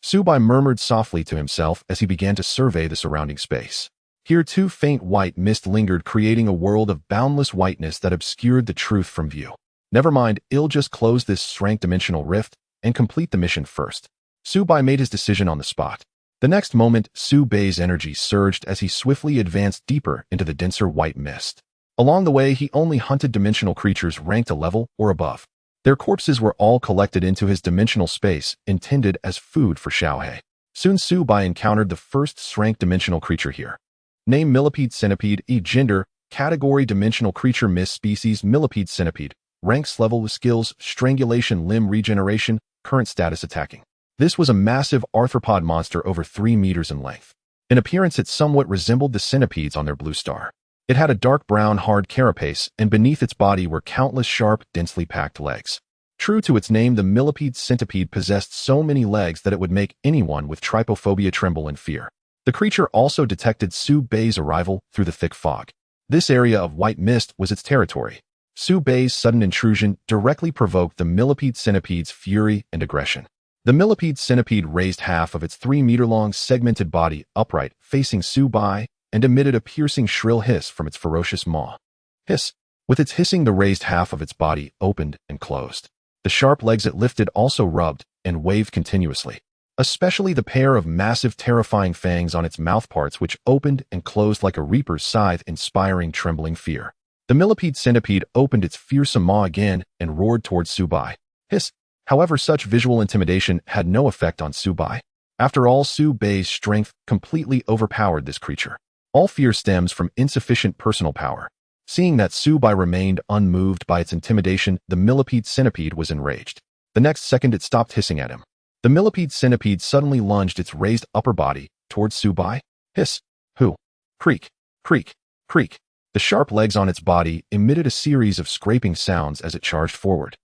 Su Bai murmured softly to himself as he began to survey the surrounding space. Here too faint white mist lingered, creating a world of boundless whiteness that obscured the truth from view. Never mind, I'll just close this rank dimensional rift and complete the mission first. Su-bai made his decision on the spot. The next moment, Su-bai's energy surged as he swiftly advanced deeper into the denser white mist. Along the way, he only hunted dimensional creatures ranked a level or above. Their corpses were all collected into his dimensional space, intended as food for Xiaohei. Soon Su-bai encountered the first rank dimensional creature here. Name Millipede Centipede, gender, category dimensional creature, species Millipede Centipede, ranks level with skills, strangulation, limb regeneration, current status attacking. This was a massive arthropod monster over 3 meters in length. In appearance, it somewhat resembled the centipedes on their blue star. It had a dark brown hard carapace, and beneath its body were countless sharp, densely packed legs. True to its name, the Millipede Centipede possessed so many legs that it would make anyone with trypophobia tremble in fear. The creature also detected Su-bai's arrival through the thick fog. This area of white mist was its territory. Su-bai's sudden intrusion directly provoked the Millipede Centipede's fury and aggression. The Millipede Centipede raised half of its 3-meter-long segmented body upright, facing Su-bai, and emitted a piercing shrill hiss from its ferocious maw. Hiss. With its hissing, the raised half of its body opened and closed. The sharp legs it lifted also rubbed and waved continuously, especially the pair of massive, terrifying fangs on its mouthparts, which opened and closed like a reaper's scythe, inspiring trembling fear. The Millipede Centipede opened its fearsome maw again and roared towards Su-bai. Hiss. However, such visual intimidation had no effect on Su-bai. After all, Su-bai's strength completely overpowered this creature. All fear stems from insufficient personal power. Seeing that Su-bai remained unmoved by its intimidation, the Millipede Centipede was enraged. The next second, it stopped hissing at him. The Millipede Centipede suddenly lunged its raised upper body towards Su-bai. Hiss. Hoo. Creak. Creak. Creak. The sharp legs on its body emitted a series of scraping sounds as it charged forward.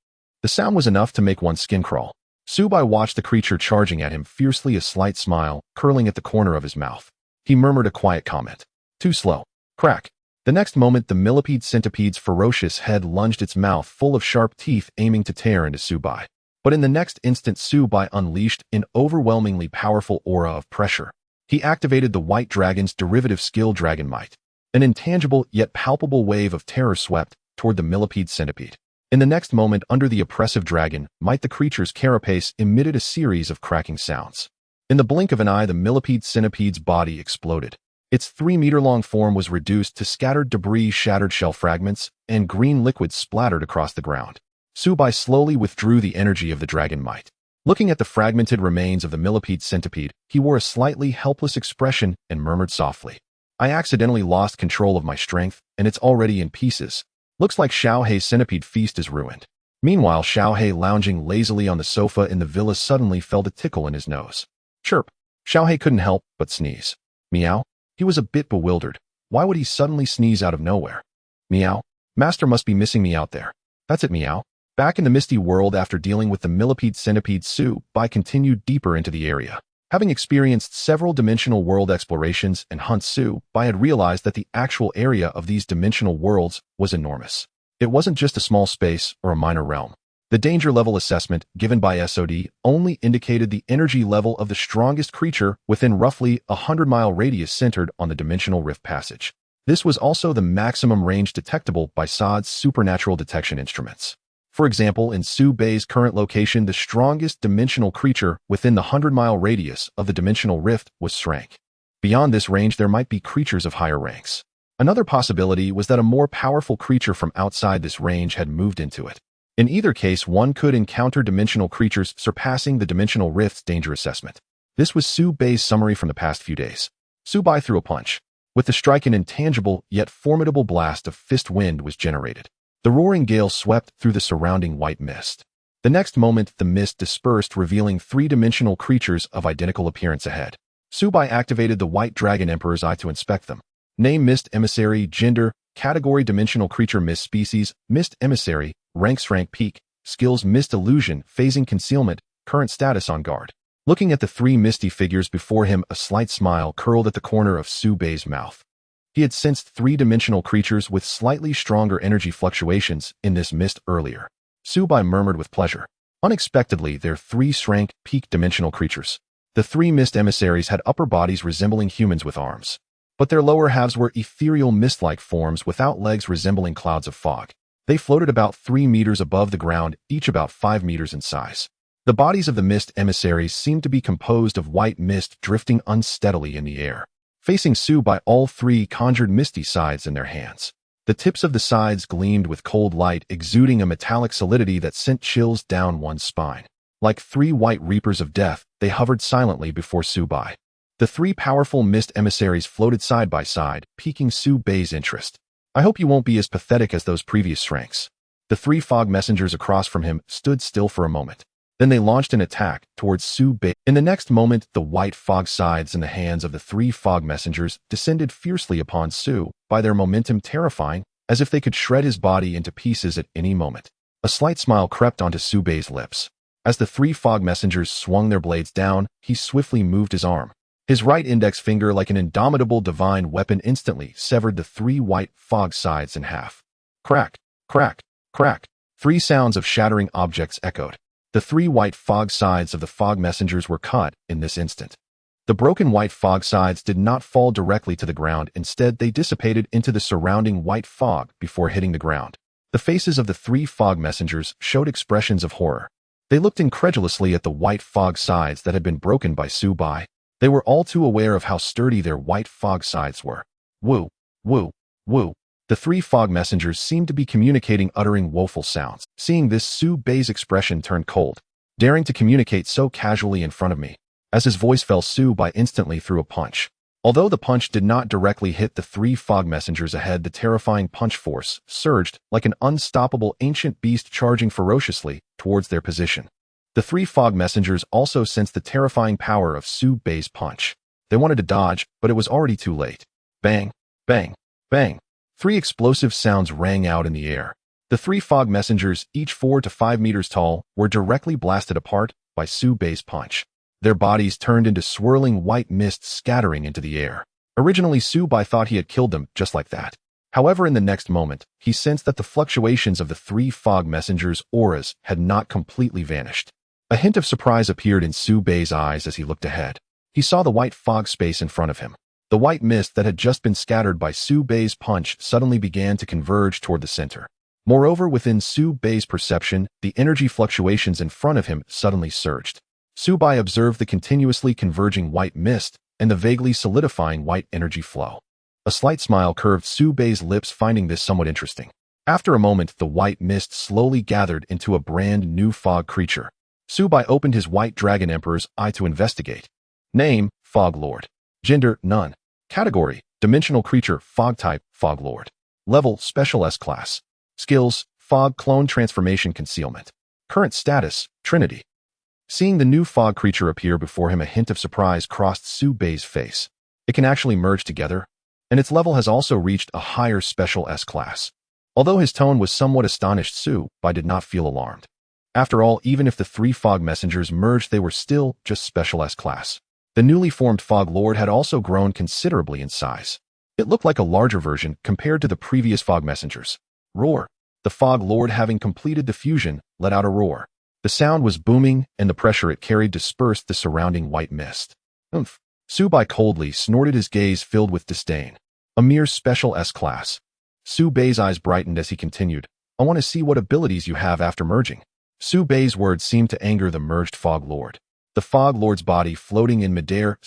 The sound was enough to make one's skin crawl. Su-bai watched the creature charging at him fiercely, a slight smile curling at the corner of his mouth. He murmured a quiet comment. Too slow. Crack. The next moment, the Millipede Centipede's ferocious head lunged its mouth full of sharp teeth, aiming to tear into Su-bai. But in the next instant, Su-bai unleashed an overwhelmingly powerful aura of pressure. He activated the White Dragon's derivative skill, Dragon Might. An intangible yet palpable wave of terror swept toward the Millipede Centipede. In the next moment, under the oppressive Dragon Might, the creature's carapace emitted a series of cracking sounds. In the blink of an eye, the Millipede Centipede's body exploded. Its 3-meter-long form was reduced to scattered debris, shattered shell fragments, and green liquid splattered across the ground. Su-bai slowly withdrew the energy of the Dragon Might. Looking at the fragmented remains of the Millipede Centipede, he wore a slightly helpless expression and murmured softly. I accidentally lost control of my strength, and it's already in pieces. Looks like Xiaohei's centipede feast is ruined. Meanwhile, Xiaohei, lounging lazily on the sofa in the villa, suddenly felt a tickle in his nose. Chirp. Xiaohei couldn't help but sneeze. Meow. He was a bit bewildered. Why would he suddenly sneeze out of nowhere? Meow. Master must be missing me out there. That's it, meow. Back in the misty world, after dealing with the Millipede Centipede, Su-bai continued deeper into the area. Having experienced several dimensional world explorations and hunts, Su-bai had realized that the actual area of these dimensional worlds was enormous. It wasn't just a small space or a minor realm. The danger level assessment given by SOD only indicated the energy level of the strongest creature within roughly a 100-mile radius centered on the dimensional rift passage. This was also the maximum range detectable by SOD's supernatural detection instruments. For example, in Su-bai's current location, the strongest dimensional creature within the 100-mile radius of the dimensional rift was SSS-rank. Beyond this range, there might be creatures of higher ranks. Another possibility was that a more powerful creature from outside this range had moved into it. In either case, one could encounter dimensional creatures surpassing the dimensional rift's danger assessment. This was Su-bai's summary from the past few days. Su-bai threw a punch. With the strike, an intangible yet formidable blast of fist wind was generated. The roaring gale swept through the surrounding white mist. The next moment, the mist dispersed, revealing 3-dimensional creatures of identical appearance ahead. Su-bai activated the White Dragon Emperor's Eye to inspect them. Name: Mist Emissary. Gender: category dimensional creature. Mist species: Mist Emissary. Rank peak. Skills: Mist Illusion, phasing concealment. Current status: on guard. Looking at the 3 misty figures before him, a slight smile curled at the corner of Su-bai's mouth. He had sensed 3-dimensional creatures with slightly stronger energy fluctuations in this mist earlier. Su-bai murmured with pleasure. Unexpectedly, they're 3 rank peak dimensional creatures. The 3 mist emissaries had upper bodies resembling humans with arms. but their lower halves were ethereal mist-like forms without legs resembling clouds of fog. They floated about 3 meters above the ground, each about 5 meters in size. The bodies of the mist emissaries seemed to be composed of white mist drifting unsteadily in the air. Facing Subai, all three conjured misty scythes in their hands. The tips of the scythes gleamed with cold light, exuding a metallic solidity that sent chills down one's spine. Like 3 white reapers of death, they hovered silently before Subai. The 3 powerful mist emissaries floated side by side, piquing Subai's interest. I hope you won't be as pathetic as those previous ranks. The 3 fog messengers across from him stood still for a moment. Then they launched an attack towards Subai. In the next moment, the white fog scythes in the hands of the 3 fog messengers descended fiercely upon Su, by their momentum terrifying, as if they could shred his body into pieces at any moment. A slight smile crept onto Subai's lips. As the 3 fog messengers swung their blades down, he swiftly moved his arm. His right index finger, like an indomitable divine weapon, instantly severed the 3 white fog scythes in half. Crack, crack, crack. 3 sounds of shattering objects echoed. The 3 white fog scythes of the fog messengers were cut in this instant. The broken white fog scythes did not fall directly to the ground. Instead, they dissipated into the surrounding white fog before hitting the ground. The faces of the 3 fog messengers showed expressions of horror. They looked incredulously at the white fog scythes that had been broken by Subai. They were all too aware of how sturdy their white fog scythes were. Woo, woo, woo. The 3 fog messengers seemed to be communicating, uttering woeful sounds. Seeing this, Subai's expression turned cold. Daring to communicate so casually in front of me. As his voice fell, Subai instantly threw a punch. Although the punch did not directly hit the 3 fog messengers ahead, the terrifying punch force surged like an unstoppable ancient beast charging ferociously towards their position. The 3 fog messengers also sensed the terrifying power of Subai's punch. They wanted to dodge, but it was already too late. Bang, bang, bang. 3 explosive sounds rang out in the air. The 3 fog messengers, each 4 to 5 meters tall, were directly blasted apart by Subai's punch. Their bodies turned into swirling white mist scattering into the air. Originally, Subai thought he had killed them just like that. However, in the next moment, he sensed that the fluctuations of the 3 fog messengers' auras had not completely vanished. A hint of surprise appeared in Subai's eyes as he looked ahead. He saw the white fog space in front of him. The white mist that had just been scattered by Subai's punch suddenly began to converge toward the center. Moreover, within Subai's perception, the energy fluctuations in front of him suddenly surged. Subai observed the continuously converging white mist and the vaguely solidifying white energy flow. A slight smile curved Subai's lips, finding this somewhat interesting. After a moment, the white mist slowly gathered into a brand new fog creature. Subai opened his white dragon emperor's eye to investigate. Name, Fog Lord. Gender, none. Category, dimensional creature, fog type, Fog Lord. Level, Special S class. Skills, Fog Clone Transformation Concealment. Current status, Trinity. Seeing the new fog creature appear before him, a hint of surprise crossed Subai's face. It can actually merge together, and its level has also reached a higher Special S class. Although his tone was somewhat astonished, Subai did not feel alarmed. After all, even if the 3 fog messengers merged, they were still just Special S class. The newly formed Fog Lord had also grown considerably in size. It looked like a larger version compared to the previous fog messengers. Roar. The Fog Lord, having completed the fusion, let out a roar. The sound was booming, and the pressure it carried dispersed the surrounding white mist. Oomph. Subai coldly snorted, his gaze filled with disdain. A mere Special S class. Subai's eyes brightened as he continued. I want to see what abilities you have after merging. Subai's words seemed to anger the merged Fog Lord. The Fog Lord's body floating in midair.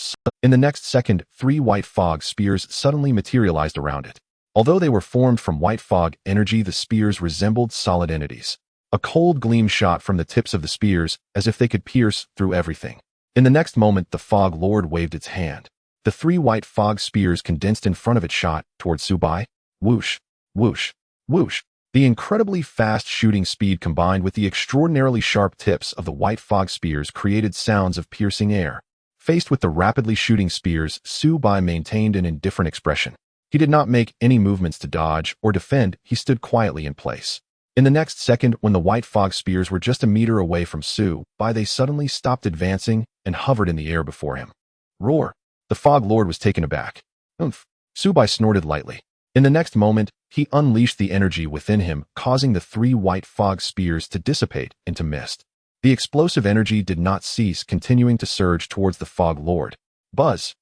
In the next second, 3 white fog spears suddenly materialized around it. Although they were formed from white fog energy, the spears resembled solid entities. A cold gleam shot from the tips of the spears, as if they could pierce through everything. In the next moment, the Fog Lord waved its hand. The 3 white fog spears condensed in front of it shot toward Subai. Whoosh, whoosh, whoosh. The incredibly fast shooting speed combined with the extraordinarily sharp tips of the white fog spears created sounds of piercing air. Faced with the rapidly shooting spears, Subai maintained an indifferent expression. He did not make any movements to dodge or defend. He stood quietly in place. In the next second, when the white fog spears were just a meter away from Subai, they suddenly stopped advancing and hovered in the air before him. Roar. The Fog Lord was taken aback. Oomph. Subai snorted lightly. In the next moment, he unleashed the energy within him, causing the 3 white fog spears to dissipate into mist. The explosive energy did not cease, continuing to surge towards the Fog Lord. Buzz.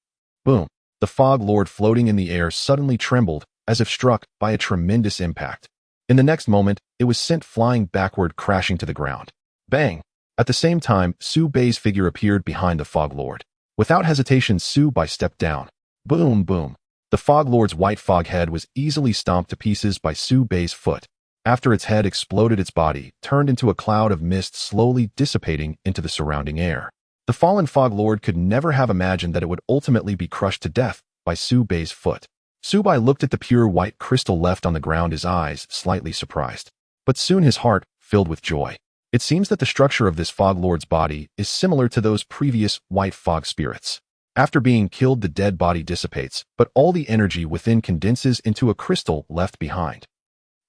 Boom. The fog lord floating in the air suddenly trembled, as if struck by a tremendous impact. In the next moment, it was sent flying backward, crashing to the ground. Bang! At the same time, Su Bei's figure appeared behind the fog lord. Without hesitation, Su Bei stepped down. Boom, boom. The fog lord's white fog head was easily stomped to pieces by Su Bei's foot. After its head exploded, its body turned into a cloud of mist, slowly dissipating into the surrounding air. The fallen fog lord could never have imagined that it would ultimately be crushed to death by Su Bei's foot. Su Bei looked at the pure white crystal left on the ground, his eyes slightly surprised. But soon his heart filled with joy. It seems that the structure of this fog lord's body is similar to those previous white fog spirits. After being killed, the dead body dissipates, but all the energy within condenses into a crystal left behind.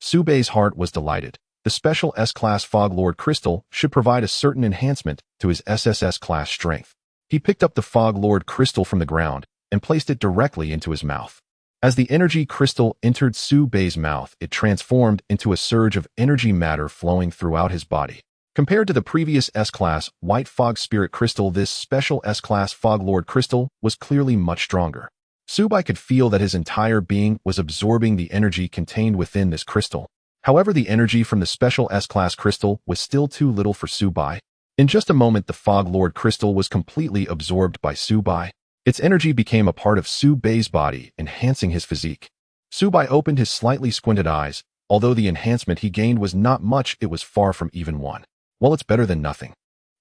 Su Bei's heart was delighted. The special S-class fog lord crystal should provide a certain enhancement to his SSS class strength. He picked up the fog lord crystal from the ground and placed it directly into his mouth. As the energy crystal entered Su Bei's mouth, it transformed into a surge of energy matter flowing throughout his body. Compared to the previous S-class white fog spirit crystal, this special S-class fog lord crystal was clearly much stronger. Su Bei could feel that his entire being was absorbing the energy contained within this crystal. However, the energy from the special S-class crystal was still too little for Su Bei. In just a moment, the fog lord crystal was completely absorbed by Su Bei. Its energy became a part of Su Bei's body, enhancing his physique. Su Bei opened his slightly squinted eyes. Although the enhancement he gained was not much, it was far from even one. Well, it's better than nothing.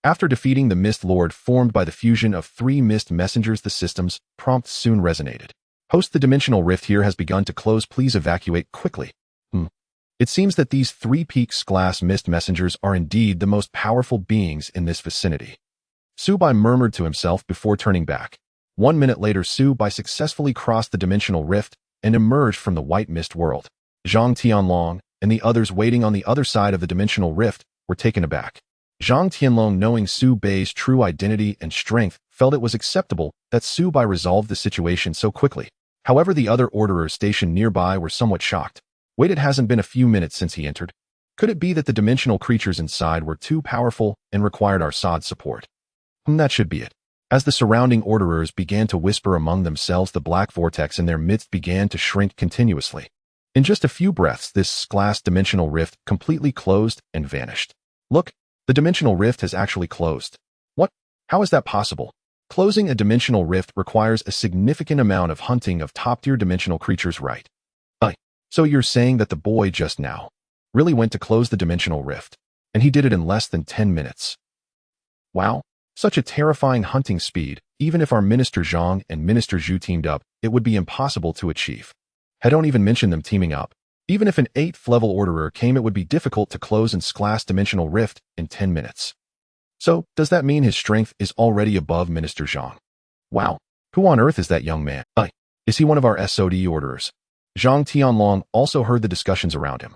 After defeating the Mist Lord formed by the fusion of 3 Mist Messengers, the system's prompt soon resonated. Host, the dimensional rift here has begun to close. Please evacuate quickly. It seems that these 3 Peaks class Mist Messengers are indeed the most powerful beings in this vicinity. Su Bei murmured to himself before turning back. 1 minute later, Su Bei successfully crossed the dimensional rift and emerged from the white mist world. Zhang Tianlong and the others waiting on the other side of the dimensional rift were taken aback. Zhang Tianlong, knowing Su Bei's true identity and strength, felt it was acceptable that Su Bei resolved the situation so quickly. However, the other orderers stationed nearby were somewhat shocked. Wait, it hasn't been a few minutes since he entered. Could it be that the dimensional creatures inside were too powerful and required our Sod's support? That should be it. As the surrounding orderers began to whisper among themselves, the black vortex in their midst began to shrink continuously. In just a few breaths, this glass dimensional rift completely closed and vanished. Look, the dimensional rift has actually closed. What? How is that possible? Closing a dimensional rift requires a significant amount of hunting of top-tier dimensional creatures, right? So you're saying that the boy just now really went to close the dimensional rift, and he did it in less than 10 minutes. Wow, such a terrifying hunting speed. Even if our Minister Zhang and Minister Zhu teamed up, it would be impossible to achieve. I don't even mention them teaming up. Even if an 8th level orderer came, it would be difficult to close and glass dimensional rift in 10 minutes. So, does that mean his strength is already above Minister Zhang? Wow, who on earth is that young man? Is he one of our SOD orderers? Zhang Tianlong also heard the discussions around him.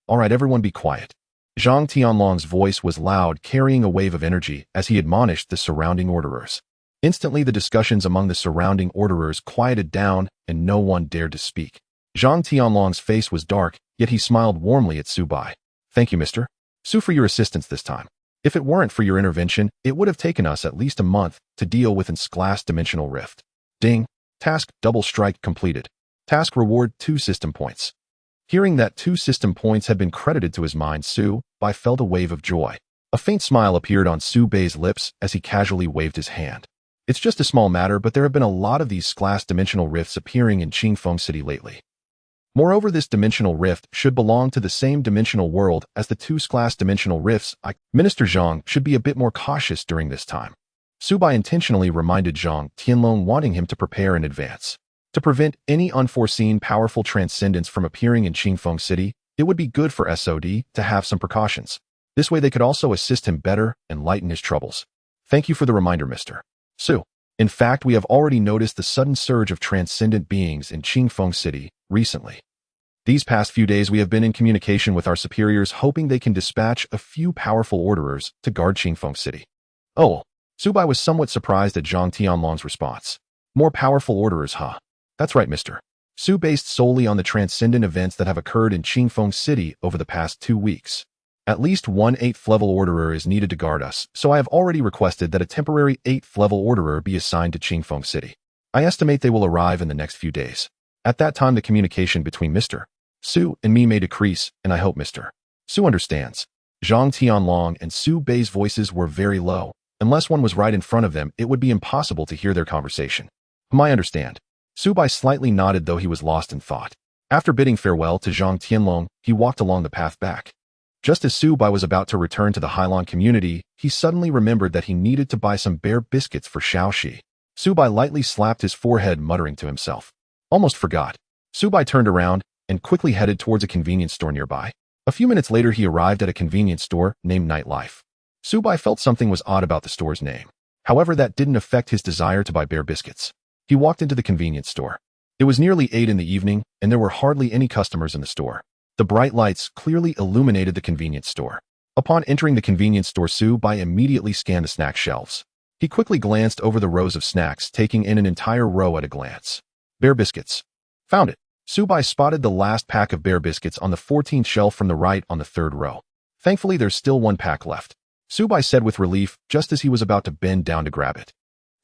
All right, everyone be quiet. Zhang Tianlong's voice was loud, carrying a wave of energy as he admonished the surrounding orderers. Instantly, the discussions among the surrounding orderers quieted down and no one dared to speak. Zhang Tianlong's face was dark, yet he smiled warmly at Su Bei. Thank you, Mr. Su, for your assistance this time. If it weren't for your intervention, it would have taken us at least a month to deal with its glass dimensional rift. Ding. Task double strike completed. Task reward 2 system points. Hearing that 2 system points had been credited to his mind, Su Bei felt a wave of joy. A faint smile appeared on Su Bei's lips as he casually waved his hand. It's just a small matter, but there have been a lot of these glass dimensional rifts appearing in Qingfeng City lately. Moreover, this dimensional rift should belong to the same dimensional world as the 2 glass dimensional rifts. Minister Zhang should be a bit more cautious during this time. Su Bei intentionally reminded Zhang Tianlong, wanting him to prepare in advance. To prevent any unforeseen powerful transcendence from appearing in Qingfeng City, it would be good for SOD to have some precautions. This way they could also assist him better and lighten his troubles. Thank you for the reminder, Mr. Su. In fact, we have already noticed the sudden surge of transcendent beings in Qingfeng City recently. These past few days we have been in communication with our superiors, hoping they can dispatch a few powerful orderers to guard Qingfeng City. Oh, Su Bei was somewhat surprised at Zhang Tianlong's response. More powerful orderers, huh? That's right, Mr. Su, based solely on the transcendent events that have occurred in Qingfeng City over the past 2 weeks. At least 1 8th level orderer is needed to guard us, so I have already requested that a temporary 8th level orderer be assigned to Qingfeng City. I estimate they will arrive in the next few days. At that time, the communication between Mr. Su and me may decrease, and I hope Mr. Su understands. Zhang Tianlong and Su Bei's voices were very low. Unless one was right in front of them, it would be impossible to hear their conversation. I understand. Su Bai slightly nodded, though he was lost in thought. After bidding farewell to Zhang Tianlong, he walked along the path back. Just as Su Bai was about to return to the Hailan community, he suddenly remembered that he needed to buy some bear biscuits for Xiaoxi. Su Bai lightly slapped his forehead, muttering to himself. Almost forgot. Su Bai turned around and quickly headed towards a convenience store nearby. A few minutes later, he arrived at a convenience store named Nightlife. Su Bai felt something was odd about the store's name. However, that didn't affect his desire to buy bear biscuits. He walked into the convenience store. It was nearly 8 in the evening, and there were hardly any customers in the store. The bright lights clearly illuminated the convenience store. Upon entering the convenience store, Su Bai immediately scanned the snack shelves. He quickly glanced over the rows of snacks, taking in an entire row at a glance. Bear biscuits. Found it. Su Bai spotted the last pack of bear biscuits on the 14th shelf from the right on the 3rd row. Thankfully, there's still one pack left. Su Bai said with relief, just as he was about to bend down to grab it.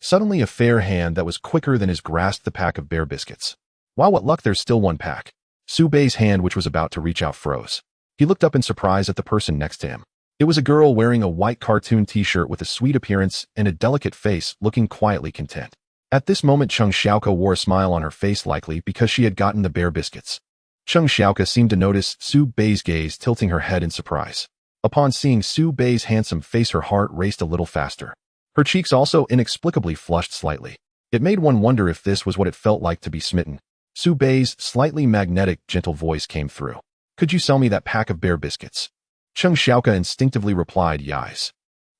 Suddenly, a fair hand that was quicker than his grasped the pack of bear biscuits. Wow, what luck, there's still one pack. Su Bei's hand, which was about to reach out, froze. He looked up in surprise at the person next to him. It was a girl wearing a white cartoon t-shirt with a sweet appearance and a delicate face, looking quietly content. At this moment, Cheng Xiaoke wore a smile on her face, likely because she had gotten the bear biscuits. Cheng Xiaoke seemed to notice Su Bei's gaze, tilting her head in surprise. Upon seeing Su Bei's handsome face, her heart raced a little faster. Her cheeks also inexplicably flushed slightly. It made one wonder if this was what it felt like to be smitten. Su Bei's slightly magnetic, gentle voice came through. Could you sell me that pack of bear biscuits? Cheng Xiaoke instinctively replied, yes.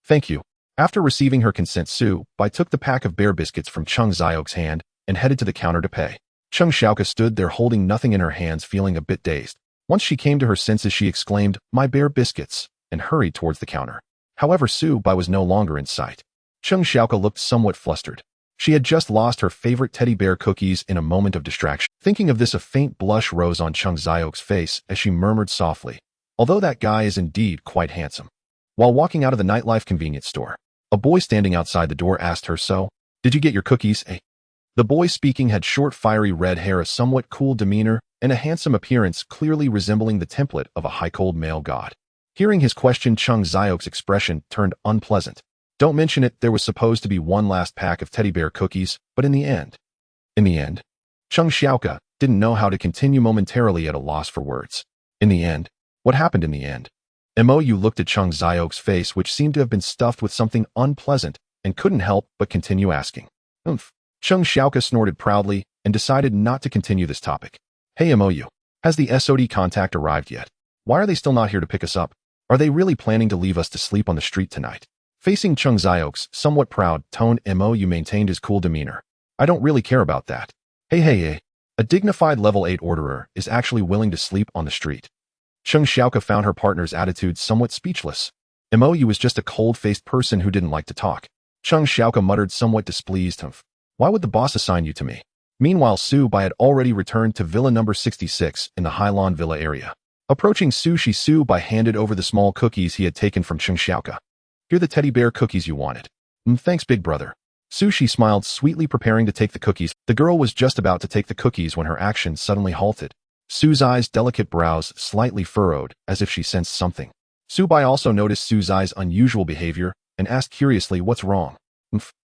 Thank you. After receiving her consent, Su Bai took the pack of bear biscuits from Cheng Xiaoke's hand and headed to the counter to pay. Cheng Xiaoke stood there holding nothing in her hands, feeling a bit dazed. Once she came to her senses, she exclaimed, "My bear biscuits," and hurried towards the counter. However, Su Bai was no longer in sight. Cheng Xiaoke looked somewhat flustered. She had just lost her favorite teddy bear cookies in a moment of distraction. Thinking of this, a faint blush rose on Cheng Xiaoke's face as she murmured softly, "Although that guy is indeed quite handsome." While walking out of the Nightlife convenience store, a boy standing outside the door asked her, "So, did you get your cookies, eh?" The boy speaking had short, fiery red hair, a somewhat cool demeanor, and a handsome appearance, clearly resembling the template of a high-cold male god. Hearing his question, Cheng Xiaoke's expression turned unpleasant. Don't mention it, there was supposed to be one last pack of teddy bear cookies, but in the end, Cheng Xiaoke didn't know how to continue, momentarily at a loss for words. In the end? What happened in the end? Mou looked at Cheng Xiaoke's face, which seemed to have been stuffed with something unpleasant, and couldn't help but continue asking. Cheng Xiaoke snorted proudly and decided not to continue this topic. Hey Mou, has the SOD contact arrived yet? Why are they still not here to pick us up? Are they really planning to leave us to sleep on the street tonight? Facing Cheng Xiaoke's somewhat proud tone, Mou maintained his cool demeanor. I don't really care about that. Hey. A dignified level 8 orderer is actually willing to sleep on the street. Cheng Xiaoke found her partner's attitude somewhat speechless. Mou was just a cold-faced person who didn't like to talk. Cheng Xiaoke muttered, somewhat displeased. Why would the boss assign you to me? Meanwhile, Su Bai had already returned to Villa number 66 in the Hailan Villa area. Approaching Sushi, Su Bai handed over the small cookies he had taken from Cheng Xiaoke. Here, the teddy bear cookies you wanted. Thanks, big brother. Sushi smiled sweetly, preparing to take the cookies. The girl was just about to take the cookies when her action suddenly halted. Su's eyes, delicate brows slightly furrowed, as if she sensed something. Su Bai also noticed Su's eyes' unusual behavior and asked curiously, what's wrong?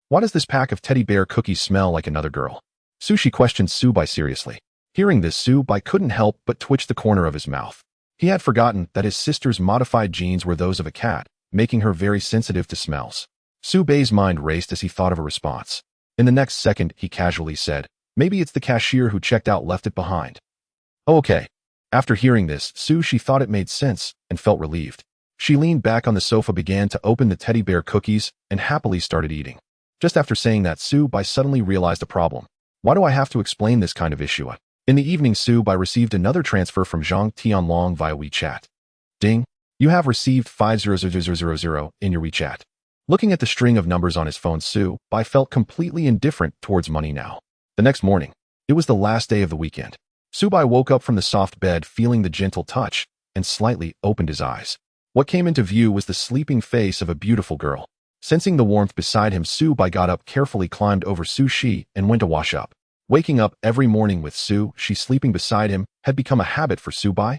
Why does this pack of teddy bear cookies smell like another girl? Sushi questioned Su Bai seriously. Hearing this, Su Bai couldn't help but twitch the corner of his mouth. He had forgotten that his sister's modified genes were those of a cat, making her very sensitive to smells. Su Bei's mind raced as he thought of a response. In the next second, he casually said, maybe it's the cashier who checked out left it behind. Oh, okay. After hearing this, she thought it made sense and felt relieved. She leaned back on the sofa, began to open the teddy bear cookies, and happily started eating. Just after saying that, Su Bai suddenly realized a problem. Why do I have to explain this kind of issue? In the evening, Su Bai received another transfer from Zhang Tianlong via WeChat. Ding! You have received 500,000 in your WeChat. Looking at the string of numbers on his phone, Su Bai felt completely indifferent towards money now. The next morning, it was the last day of the weekend. Su Bai woke up from the soft bed, feeling the gentle touch, and slightly opened his eyes. What came into view was the sleeping face of a beautiful girl. Sensing the warmth beside him, Su-bai got up, carefully climbed over Su-shi, and went to wash up. Waking up every morning with Su-shi sleeping beside him had become a habit for Su-bai.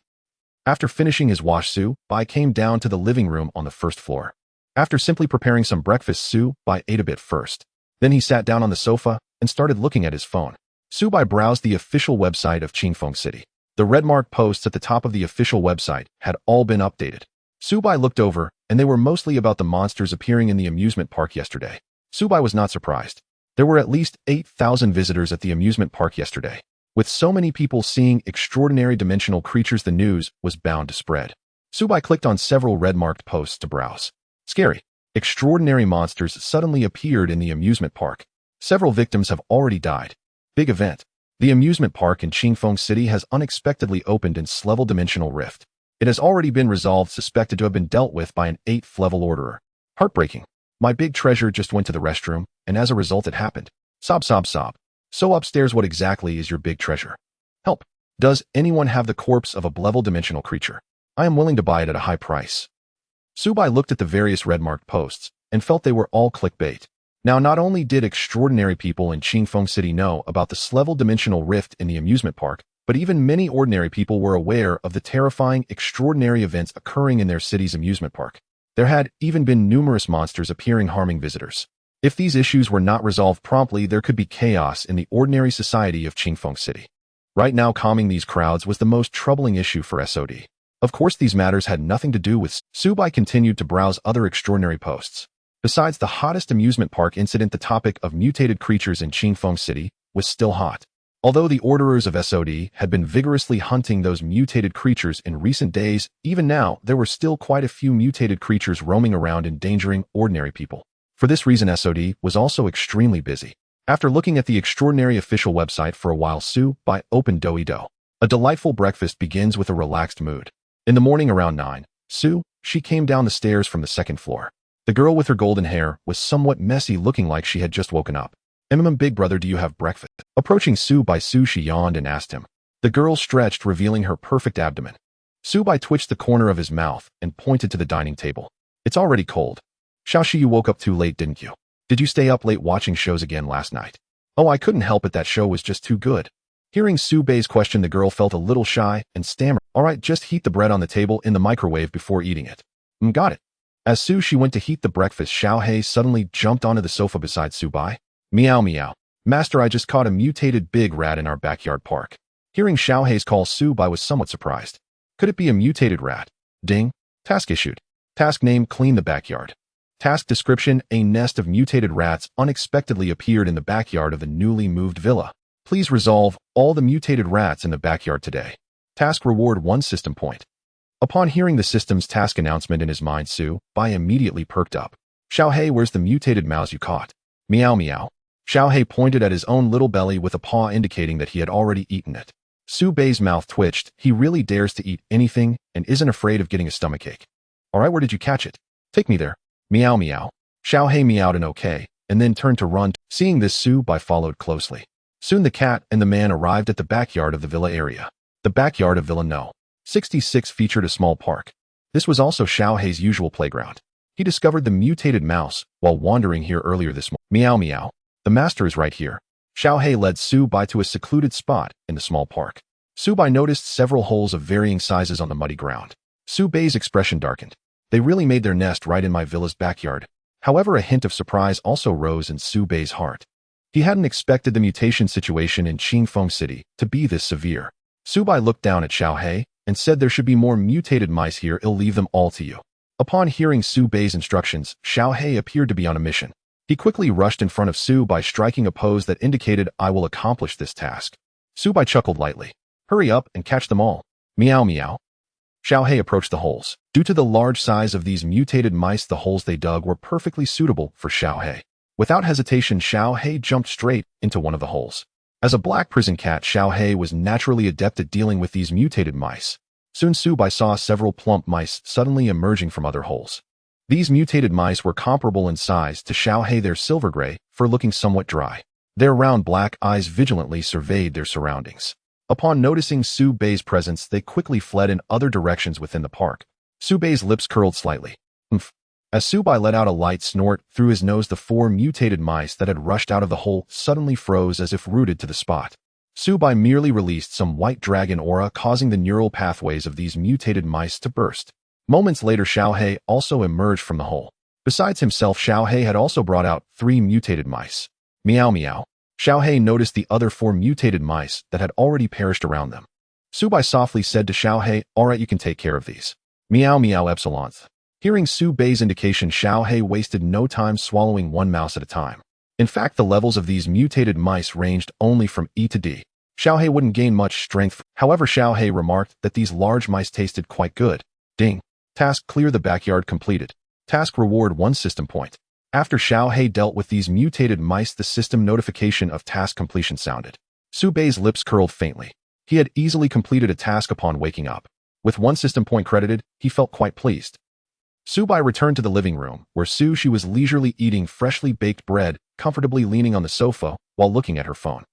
After finishing his wash, Su-bai came down to the living room on the first floor. After simply preparing some breakfast, Su-bai ate a bit first. Then he sat down on the sofa and started looking at his phone. Su-bai browsed the official website of Qingfeng City. The red-marked posts at the top of the official website had all been updated. Su-bai looked over, and they were mostly about the monsters appearing in the amusement park yesterday. Su-bai was not surprised. There were at least 8,000 visitors at the amusement park yesterday. With so many people seeing extraordinary dimensional creatures, the news was bound to spread. Su-bai clicked on several red-marked posts to browse. Scary. Extraordinary monsters suddenly appeared in the amusement park. Several victims have already died. Big event. The amusement park in Qingfeng City has unexpectedly opened its level dimensional rift. It has already been resolved, suspected to have been dealt with by an 8th level orderer. Heartbreaking. My big treasure just went to the restroom, and as a result it happened. Sob, sob, sob. So upstairs, what exactly is your big treasure? Help. Does anyone have the corpse of a level dimensional creature? I am willing to buy it at a high price. Su-bai looked at the various red-marked posts and felt they were all clickbait. Now, not only did extraordinary people in Qingfeng City know about the level dimensional rift in the amusement park, but even many ordinary people were aware of the terrifying, extraordinary events occurring in their city's amusement park. There had even been numerous monsters appearing, harming visitors. If these issues were not resolved promptly, there could be chaos in the ordinary society of Qingfeng City. Right now, calming these crowds was the most troubling issue for SOD. Of course, these matters had nothing to do with Su-bai continued to browse other extraordinary posts. Besides the hottest amusement park incident, the topic of mutated creatures in Qingfeng City was still hot. Although the orderers of SOD had been vigorously hunting those mutated creatures in recent days, even now there were still quite a few mutated creatures roaming around, endangering ordinary people. For this reason, SOD was also extremely busy. After looking at the extraordinary official website for a while, Su-bai opened Douyi-do. A delightful breakfast begins with a relaxed mood. In the morning around 9, she came down the stairs from the second floor. The girl with her golden hair was somewhat messy, looking like she had just woken up. Big brother, do you have breakfast? Approaching Su-bai, she yawned and asked him. The girl stretched, revealing her perfect abdomen. Su-bai twitched the corner of his mouth and pointed to the dining table. It's already cold. Xiaoshi, you woke up too late, didn't you? Did you stay up late watching shows again last night? Oh, I couldn't help it, that show was just too good. Hearing Su-bai's question, the girl felt a little shy and stammered. All right, just heat the bread on the table in the microwave before eating it. Got it. As Su-shi went to heat the breakfast, Xiao-hei suddenly jumped onto the sofa beside Su-bai. Meow meow. Master, I just caught a mutated big rat in our backyard park. Hearing Xiao-hei's call, Su-bai was somewhat surprised. Could it be a mutated rat? Ding. Task issued. Task name, clean the backyard. Task description, a nest of mutated rats unexpectedly appeared in the backyard of the newly moved villa. Please resolve all the mutated rats in the backyard today. Task reward 1 system point. Upon hearing the system's task announcement in his mind, Su-bai immediately perked up. Xiao-hei, where's the mutated mouse you caught? Meow meow. Xiao-hei pointed at his own little belly with a paw, indicating that he had already eaten it. Su-bai's mouth twitched. He really dares to eat anything and isn't afraid of getting a stomachache. Alright, where did you catch it? Take me there. Meow meow. Xiao-hei meowed an okay, and then turned to run. Seeing this, Su-bai followed closely. Soon the cat and the man arrived at the backyard of the villa area. The backyard of Villa No. 66 featured a small park. This was also Xiao-hei's usual playground. He discovered the mutated mouse while wandering here earlier this morning. Meow meow. The master is right here. Xiao-hei led Su-bai to a secluded spot in the small park. Su-bai noticed several holes of varying sizes on the muddy ground. Su-bai's expression darkened. They really made their nest right in my villa's backyard. However, a hint of surprise also rose in Su-bai's heart. He hadn't expected the mutation situation in Qingfeng City to be this severe. Su-bai looked down at Xiao-hei and said, there should be more mutated mice here, I'll leave them all to you. Upon hearing Su-bai's instructions, Xiao-hei appeared to be on a mission. He quickly rushed in front of Su-bai, striking a pose that indicated, I will accomplish this task. Su-bai chuckled lightly. Hurry up and catch them all. Meow meow. Xiao-hei approached the holes. Due to the large size of these mutated mice, the holes they dug were perfectly suitable for Xiao-hei. Without hesitation, Xiao-hei jumped straight into one of the holes. As a black prison cat, Xiao-hei was naturally adept at dealing with these mutated mice. Soon Su-bai saw several plump mice suddenly emerging from other holes. These mutated mice were comparable in size to Xiao-hei, their silver gray fur looking somewhat dry. Their round black eyes vigilantly surveyed their surroundings. Upon noticing Su-bai's presence, they quickly fled in other directions within the park. Su-bai's lips curled slightly. As Subai let out a light snort through his nose, the 4 mutated mice that had rushed out of the hole suddenly froze as if rooted to the spot. Subai merely released some white dragon aura, causing the neural pathways of these mutated mice to burst. Moments later, Xiaohei also emerged from the hole. Besides himself, Xiaohei had also brought out 3 mutated mice. Meow meow. Xiaohei noticed the other 4 mutated mice that had already perished around them. Subai softly said to Xiaohei, "Alright, you can take care of these." Meow meow epsilon. Hearing Subai's indication, Xiaohei wasted no time swallowing 1 mouse at a time. In fact, the levels of these mutated mice ranged only from E to D. Xiaohei wouldn't gain much strength, however Xiaohei remarked that these large mice tasted quite good. Ding. Task: clear the backyard completed. Task: reward 1 system point. After Xiaohei dealt with these mutated mice, the system notification of task completion sounded. Subai's lips curled faintly. He had easily completed a task upon waking up. With 1 system point credited, he felt quite pleased. Subai returned to the living room, where She was leisurely eating freshly baked bread, comfortably leaning on the sofa, while looking at her phone.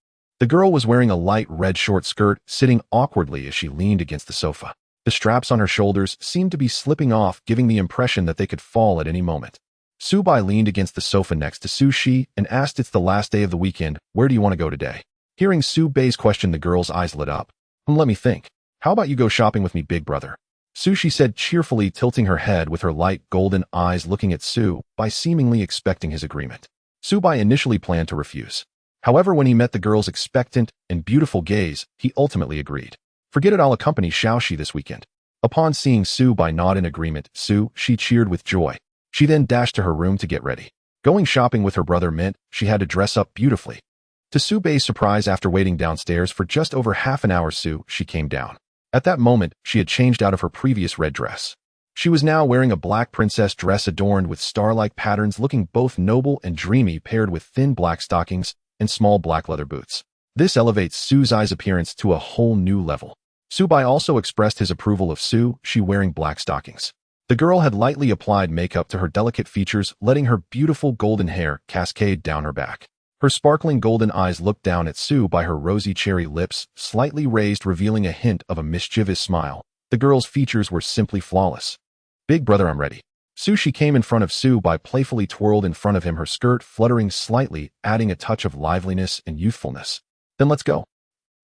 The girl was wearing a light red short skirt, sitting awkwardly as she leaned against the sofa. The straps on her shoulders seemed to be slipping off, giving the impression that they could fall at any moment. Subai leaned against the sofa next to Shi and asked, "It's the last day of the weekend, where do you want to go today?" Hearing Subai's question, the girl's eyes lit up. Let me think. How about you go shopping with me, big brother?" She said cheerfully, tilting her head with her light golden eyes looking at Subai, seemingly expecting his agreement. Subai initially planned to refuse. However, when he met the girl's expectant and beautiful gaze, he ultimately agreed. "Forget it, I'll accompany Shi this weekend." Upon seeing Subai nod in agreement, she cheered with joy. She then dashed to her room to get ready. Going shopping with her brother meant she had to dress up beautifully. To Subai's surprise, after waiting downstairs for just over half an hour, she came down. At that moment, she had changed out of her previous red dress. She was now wearing a black princess dress adorned with star-like patterns, looking both noble and dreamy, paired with thin black stockings and small black leather boots. This elevates Subai's appearance to a whole new level. Subai also expressed his approval of she wearing black stockings. The girl had lightly applied makeup to her delicate features, letting her beautiful golden hair cascade down her back. Her sparkling golden eyes looked down at Subai, her rosy cherry lips slightly raised, revealing a hint of a mischievous smile. The girl's features were simply flawless. "Big brother, I'm ready." She came in front of Subai, playfully twirled in front of him, her skirt fluttering slightly, adding a touch of liveliness and youthfulness. "Then let's go."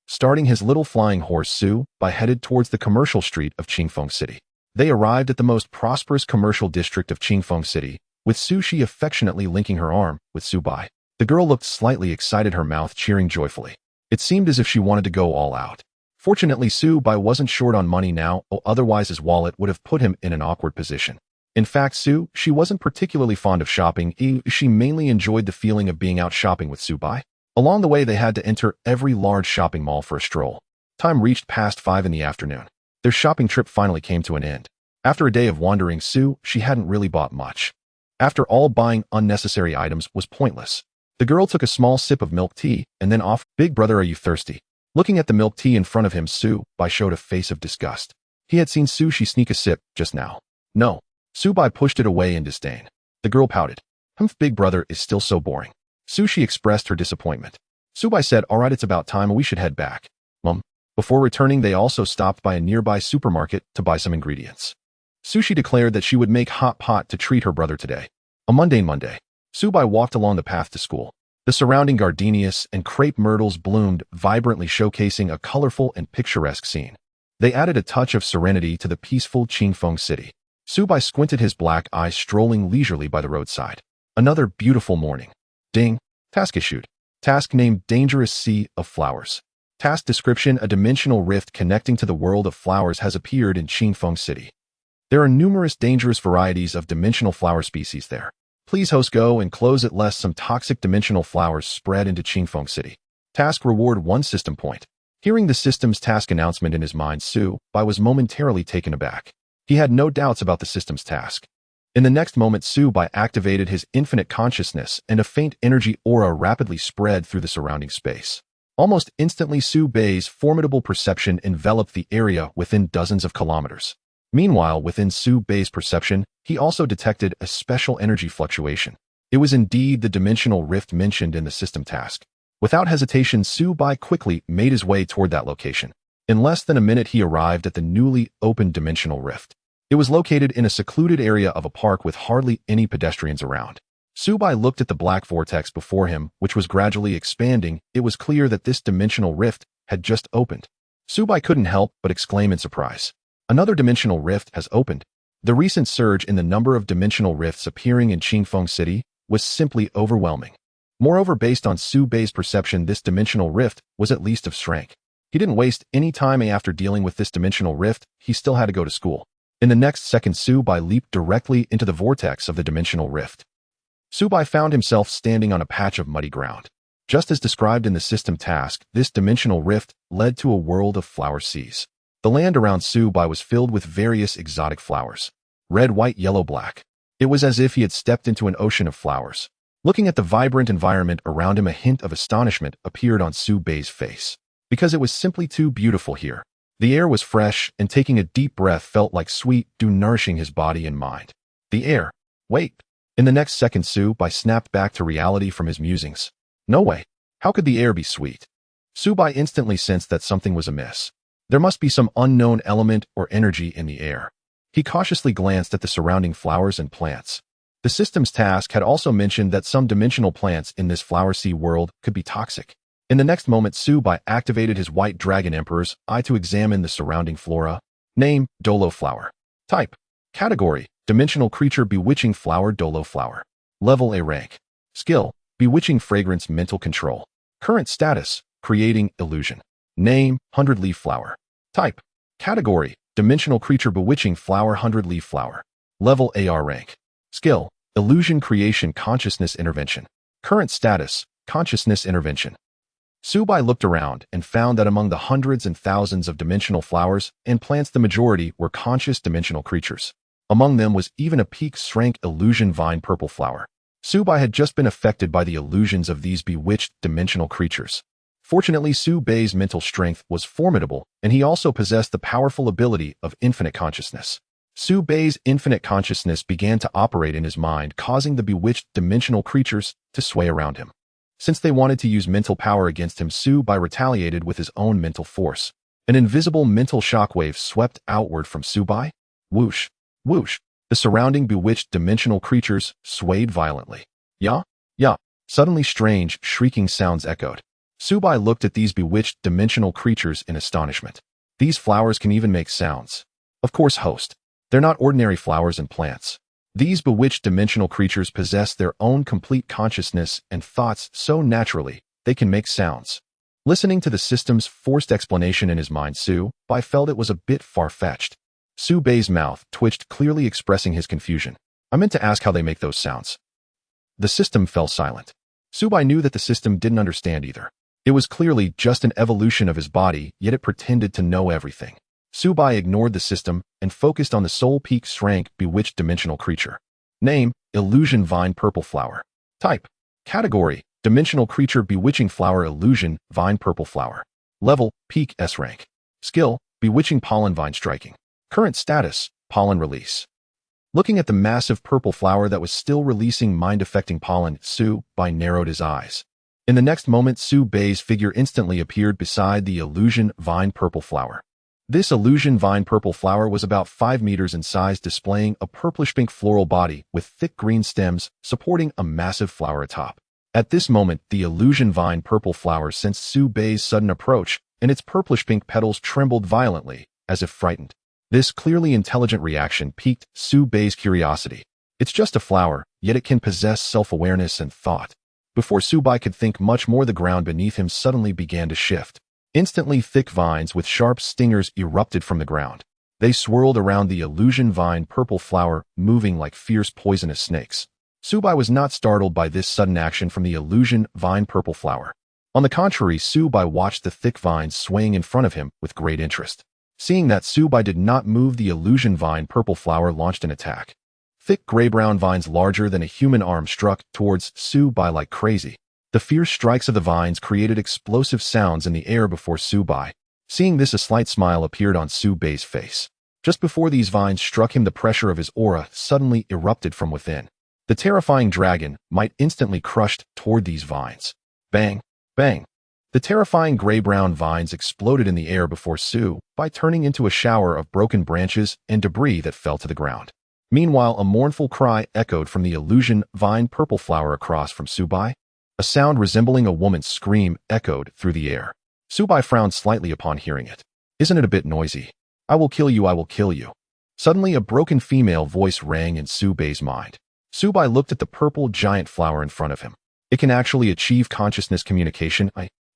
Starting his little flying horse, Subai headed towards the commercial street of Qingfeng City. They arrived at the most prosperous commercial district of Qingfeng City, with Shi affectionately linking her arm with Subai. The girl looked slightly excited, her mouth cheering joyfully. It seemed as if she wanted to go all out. Fortunately, Subai wasn't short on money now, or otherwise his wallet would have put him in an awkward position. In fact, she wasn't particularly fond of shopping. She mainly enjoyed the feeling of being out shopping with Subai. Along the way, they had to enter every large shopping mall for a stroll. Time reached past 5 in the afternoon. Their shopping trip finally came to an end. After a day of wandering, she hadn't really bought much. After all, buying unnecessary items was pointless. The girl took a small sip of milk tea and then offered, "Big brother, are you thirsty?" Looking at the milk tea in front of him, Subai showed a face of disgust. He had seen Shi sneak a sip just now. "No." Subai pushed it away in disdain. The girl pouted. "Big brother is still so boring." She expressed her disappointment. Subai said, "Alright, it's about time, we should head back." Before returning, they also stopped by a nearby supermarket to buy some ingredients. She declared that she would make hot pot to treat her brother today. A mundane Monday. Subai walked along the path to school. The surrounding gardenias and crepe myrtles bloomed vibrantly, showcasing a colorful and picturesque scene. They added a touch of serenity to the peaceful Qingfeng City. Subai squinted his black eyes, strolling leisurely by the roadside. Another beautiful morning. Ding. Task issued. Task named Dangerous Sea of Flowers. Task description: a dimensional rift connecting to the world of flowers has appeared in Qingfeng City. There are numerous dangerous varieties of dimensional flower species there. Please host go and close it lest some toxic dimensional flowers spread into Qingfeng City. Task: reward 1 system point. Hearing the system's task announcement in his mind, Subai was momentarily taken aback. He had no doubts about the system's task. In the next moment, Subai activated his infinite consciousness and a faint energy aura rapidly spread through the surrounding space. Almost instantly, Subai's formidable perception enveloped the area within dozens of kilometers. Meanwhile, within Subai's perception, he also detected a special energy fluctuation. It was indeed the dimensional rift mentioned in the system task. Without hesitation, Subai quickly made his way toward that location. In less than a minute, he arrived at the newly opened dimensional rift. It was located in a secluded area of a park with hardly any pedestrians around. Subai looked at the black vortex before him, which was gradually expanding. It was clear that this dimensional rift had just opened. Subai couldn't help but exclaim in surprise. Another dimensional rift has opened. The recent surge in the number of dimensional rifts appearing in Qingfeng City was simply overwhelming. Moreover, based on Subai's perception, this dimensional rift was at least of rank. He didn't waste any time after dealing with this dimensional rift. He still had to go to school. In the next second, Subai leaped directly into the vortex of the dimensional rift. Subai found himself standing on a patch of muddy ground. Just as described in the system task, this dimensional rift led to a world of flower seas. The land around Subai was filled with various exotic flowers. Red, white, yellow, black. It was as if he had stepped into an ocean of flowers. Looking at the vibrant environment around him, a hint of astonishment appeared on Subai's face. Because it was simply too beautiful here. The air was fresh, and taking a deep breath felt like sweet dew nourishing his body and mind. The air. Wait. In the next second, Subai snapped back to reality from his musings. No way. How could the air be sweet? Subai instantly sensed that something was amiss. There must be some unknown element or energy in the air. He cautiously glanced at the surrounding flowers and plants. The system's task had also mentioned that some dimensional plants in this flower sea world could be toxic. In the next moment, Subai activated his white dragon emperor's eye to examine the surrounding flora. Name, Dolo flower. Type, category, dimensional creature, bewitching flower, Dolo flower. Level A rank. Skill, bewitching fragrance, mental control. Current status, creating illusion. Name, 100-leaf flower. Type, category, dimensional creature, bewitching flower, 100-leaf flower. Level AR rank. Skill, illusion creation, consciousness intervention. Current status, consciousness intervention. Subai looked around and found that among the hundreds and thousands of dimensional flowers and plants, the majority were conscious dimensional creatures. Among them was even a peak-rank illusion vine purple flower. Subai had just been affected by the illusions of these bewitched dimensional creatures. Fortunately, Subai's mental strength was formidable, and he also possessed the powerful ability of infinite consciousness. Subai's infinite consciousness began to operate in his mind, causing the bewitched dimensional creatures to sway around him. Since they wanted to use mental power against him, Subai retaliated with his own mental force. An invisible mental shockwave swept outward from Subai. Whoosh, whoosh. The surrounding bewitched dimensional creatures swayed violently. Ya, ya. Suddenly strange, shrieking sounds echoed. Subai looked at these bewitched dimensional creatures in astonishment. These flowers can even make sounds. Of course, host. They're not ordinary flowers and plants. These bewitched dimensional creatures possess their own complete consciousness and thoughts so naturally, they can make sounds. Listening to the system's forced explanation in his mind, Subai felt it was a bit far-fetched. Subai's mouth twitched, clearly expressing his confusion. I meant to ask how they make those sounds. The system fell silent. Subai knew that the system didn't understand either. It was clearly just an evolution of his body, yet it pretended to know everything. Subai ignored the system and focused on the sole peak-rank bewitched dimensional creature. Name, illusion vine purple flower. Type, category, dimensional creature, bewitching flower, illusion vine purple flower. Level, peak S-rank. Skill, bewitching pollen vine striking. Current status, pollen release. Looking at the massive purple flower that was still releasing mind-affecting pollen, Subai narrowed his eyes. In the next moment, Subai's figure instantly appeared beside the illusion vine purple flower. This illusion vine purple flower was about 5 meters in size, displaying a purplish-pink floral body with thick green stems supporting a massive flower atop. At this moment, the illusion vine purple flower sensed Subai's sudden approach, and its purplish-pink petals trembled violently, as if frightened. This clearly intelligent reaction piqued Subai's curiosity. It's just a flower, yet it can possess self-awareness and thought. Before Subai could think much more, the ground beneath him suddenly began to shift. Instantly, thick vines with sharp stingers erupted from the ground. They swirled around the illusion vine purple flower, moving like fierce poisonous snakes. Subai was not startled by this sudden action from the illusion vine purple flower. On the contrary, Subai watched the thick vines swaying in front of him with great interest. Seeing that Subai did not move, the illusion vine purple flower launched an attack. Thick gray-brown vines larger than a human arm struck towards Subai like crazy. The fierce strikes of the vines created explosive sounds in the air before Subai. Seeing this, a slight smile appeared on Subai's face. Just before these vines struck him, the pressure of his aura suddenly erupted from within. The terrifying dragon might instantly crushed toward these vines. Bang! Bang! The terrifying gray-brown vines exploded in the air before Su by turning into a shower of broken branches and debris that fell to the ground. Meanwhile, a mournful cry echoed from the illusion vine purple flower across from Subai. A sound resembling a woman's scream echoed through the air. Subai frowned slightly upon hearing it. Isn't it a bit noisy? I will kill you, I will kill you. Suddenly, a broken female voice rang in Subai's mind. Subai looked at the purple giant flower in front of him. It can actually achieve consciousness communication.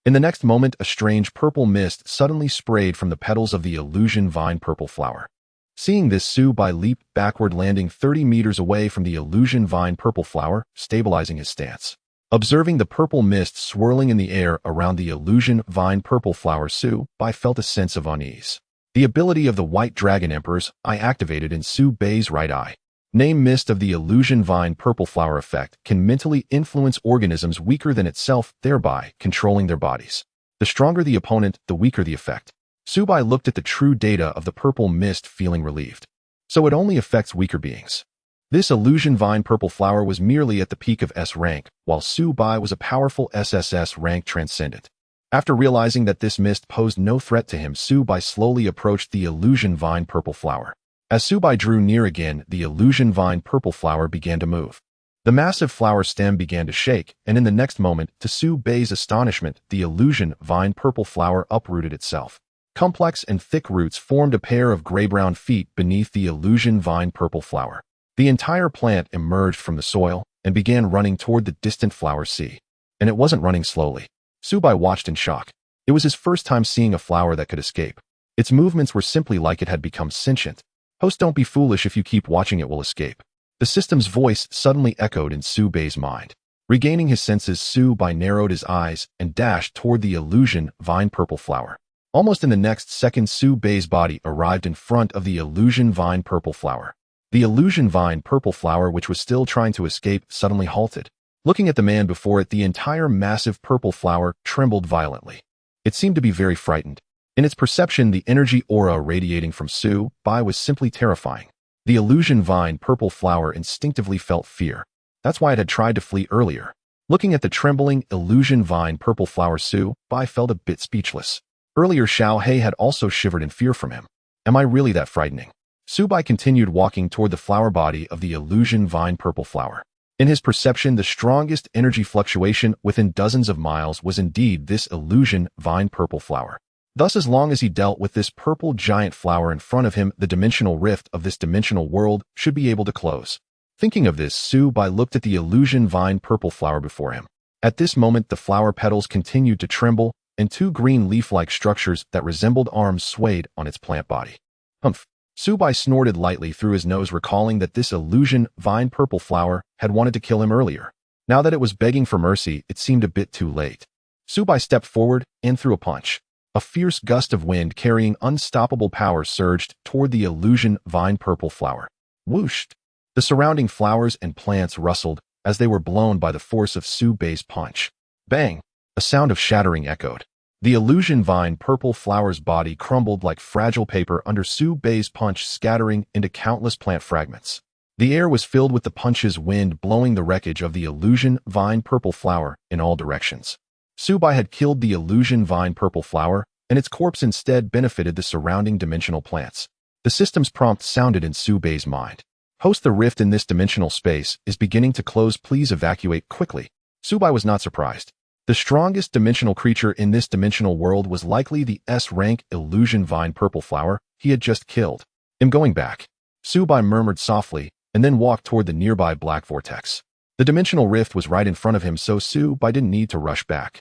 In the next moment, a strange purple mist suddenly sprayed from the petals of the illusion vine purple flower. Seeing this, Subai leaped backward, landing 30 meters away from the illusion vine purple flower, stabilizing his stance. Observing the purple mist swirling in the air around the illusion vine purple flower, Subai felt a sense of unease. The ability of the White Dragon Emperor's eye activated in Subai's right eye. Name mist of the illusion vine purple flower effect can mentally influence organisms weaker than itself, thereby controlling their bodies. The stronger the opponent, the weaker the effect. Subai looked at the true data of the purple mist, feeling relieved. So it only affects weaker beings. This illusion vine purple flower was merely at the peak of S rank, while Subai was a powerful SSS-rank transcendent. After realizing that this mist posed no threat to him, Subai slowly approached the illusion vine purple flower. As Subai drew near again, the illusion vine purple flower began to move. The massive flower stem began to shake, and in the next moment, to Subai's astonishment, the illusion vine purple flower uprooted itself. Complex and thick roots formed a pair of gray-brown feet beneath the illusion vine purple flower. The entire plant emerged from the soil and began running toward the distant flower sea. And it wasn't running slowly. Subai watched in shock. It was his first time seeing a flower that could escape. Its movements were simply like it had become sentient. Host, don't be foolish, if you keep watching it will escape. The system's voice suddenly echoed in Subai's mind. Regaining his senses, Subai narrowed his eyes and dashed toward the illusion vine purple flower. Almost in the next second, Subai's body arrived in front of the illusion vine purple flower. The illusion vine purple flower, which was still trying to escape, suddenly halted. Looking at the man before it, the entire massive purple flower trembled violently. It seemed to be very frightened. In its perception, the energy aura radiating from Subai was simply terrifying. The illusion vine purple flower instinctively felt fear. That's why it had tried to flee earlier. Looking at the trembling illusion vine purple flower, Subai felt a bit speechless. Earlier, Xiao He had also shivered in fear from him. Am I really that frightening? Subai continued walking toward the flower body of the illusion vine purple flower. In his perception, the strongest energy fluctuation within dozens of miles was indeed this illusion vine purple flower. Thus, as long as he dealt with this purple giant flower in front of him, the dimensional rift of this dimensional world should be able to close. Thinking of this, Subai looked at the illusion vine purple flower before him. At this moment, the flower petals continued to tremble, and two green leaf-like structures that resembled arms swayed on its plant body. Humph! Subai snorted lightly through his nose, recalling that this illusion vine purple flower had wanted to kill him earlier. Now that it was begging for mercy, it seemed a bit too late. Subai stepped forward and threw a punch. A fierce gust of wind carrying unstoppable power surged toward the illusion vine purple flower. Whooshed! The surrounding flowers and plants rustled as they were blown by the force of Subai's punch. Bang! A sound of shattering echoed. The illusion vine purple flower's body crumbled like fragile paper under Subai's punch, scattering into countless plant fragments. The air was filled with the punch's wind, blowing the wreckage of the illusion vine purple flower in all directions. Subai had killed the illusion vine purple flower, and its corpse instead benefited the surrounding dimensional plants. The system's prompt sounded in Subai's mind. Host, the rift in this dimensional space is beginning to close. Please evacuate quickly. Subai was not surprised. The strongest dimensional creature in this dimensional world was likely the S-rank illusion vine purple flower he had just killed. I'm going back. Subai murmured softly, and then walked toward the nearby black vortex. The dimensional rift was right in front of him, so Subai didn't need to rush back.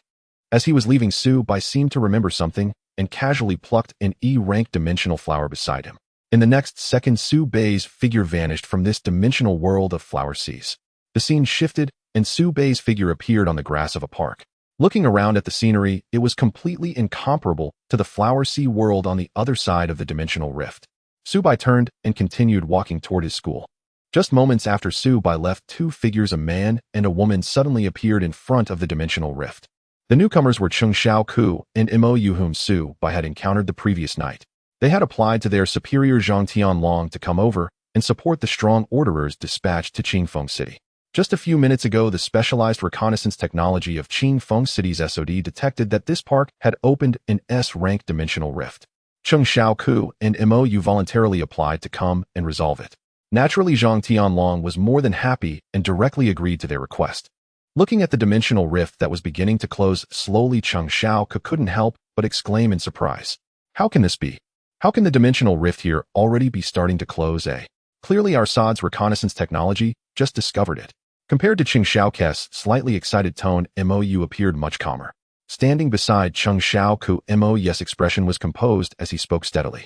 As he was leaving, Subai seemed to remember something and casually plucked an E-rank dimensional flower beside him. In the next second, Subai's figure vanished from this dimensional world of flower seas. The scene shifted, and Subai's figure appeared on the grass of a park. Looking around at the scenery, it was completely incomparable to the flower sea world on the other side of the dimensional rift. Subai turned and continued walking toward his school. Just moments after Subai left, two figures, a man and a woman, suddenly appeared in front of the dimensional rift. The newcomers were Chung Xiaoku and Mo Yu, whom Subai had encountered the previous night. They had applied to their superior Zhang Tianlong to come over and support the strong orderers dispatched to Qingfeng City. Just a few minutes ago, the specialized reconnaissance technology of Qingfeng City's SOD detected that this park had opened an S-rank dimensional rift. Cheng Xiaoku and MOU voluntarily applied to come and resolve it. Naturally, Zhang Tianlong was more than happy and directly agreed to their request. Looking at the dimensional rift that was beginning to close slowly, Cheng Xiaoku couldn't help but exclaim in surprise. How can this be? How can the dimensional rift here already be starting to close? Clearly our SOD's reconnaissance technology just discovered it. Compared to Cheng Xiaoku's slightly excited tone, MOU appeared much calmer. Standing beside Cheng Xiaoku, MOU's expression was composed as he spoke steadily.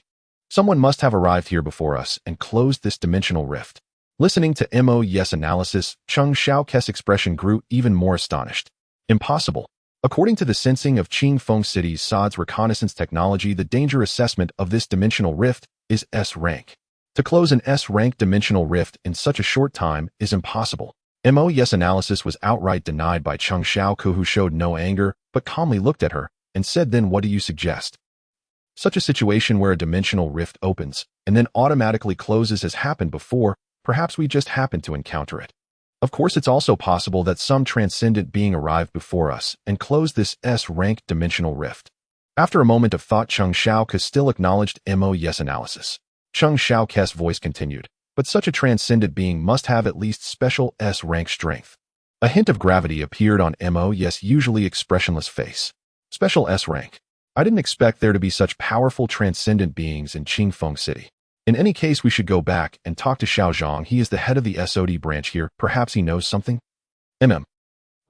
Someone must have arrived here before us and closed this dimensional rift. Listening to MOU's analysis, Cheng Xiaoku's expression grew even more astonished. Impossible. According to the sensing of Qingfeng City's SOD's reconnaissance technology, the danger assessment of this dimensional rift is S-rank. To close an S-rank dimensional rift in such a short time is impossible. MOU's analysis was outright denied by Cheng Xiaoku, who showed no anger, but calmly looked at her and said, "Then what do you suggest?" Such a situation where a dimensional rift opens and then automatically closes has happened before. Perhaps we just happened to encounter it. Of course, it's also possible that some transcendent being arrived before us and closed this S-rank dimensional rift. After a moment of thought, Cheng Xiaoku still acknowledged MOU's analysis. Cheng Xiaoku's voice continued, "But such a transcendent being must have at least special S-rank strength." A hint of gravity appeared on MOU's usually expressionless face. Special S-rank. I didn't expect there to be such powerful transcendent beings in Qingfeng City. In any case, we should go back and talk to Xiao Zhang. He is the head of the SOD branch here. Perhaps he knows something?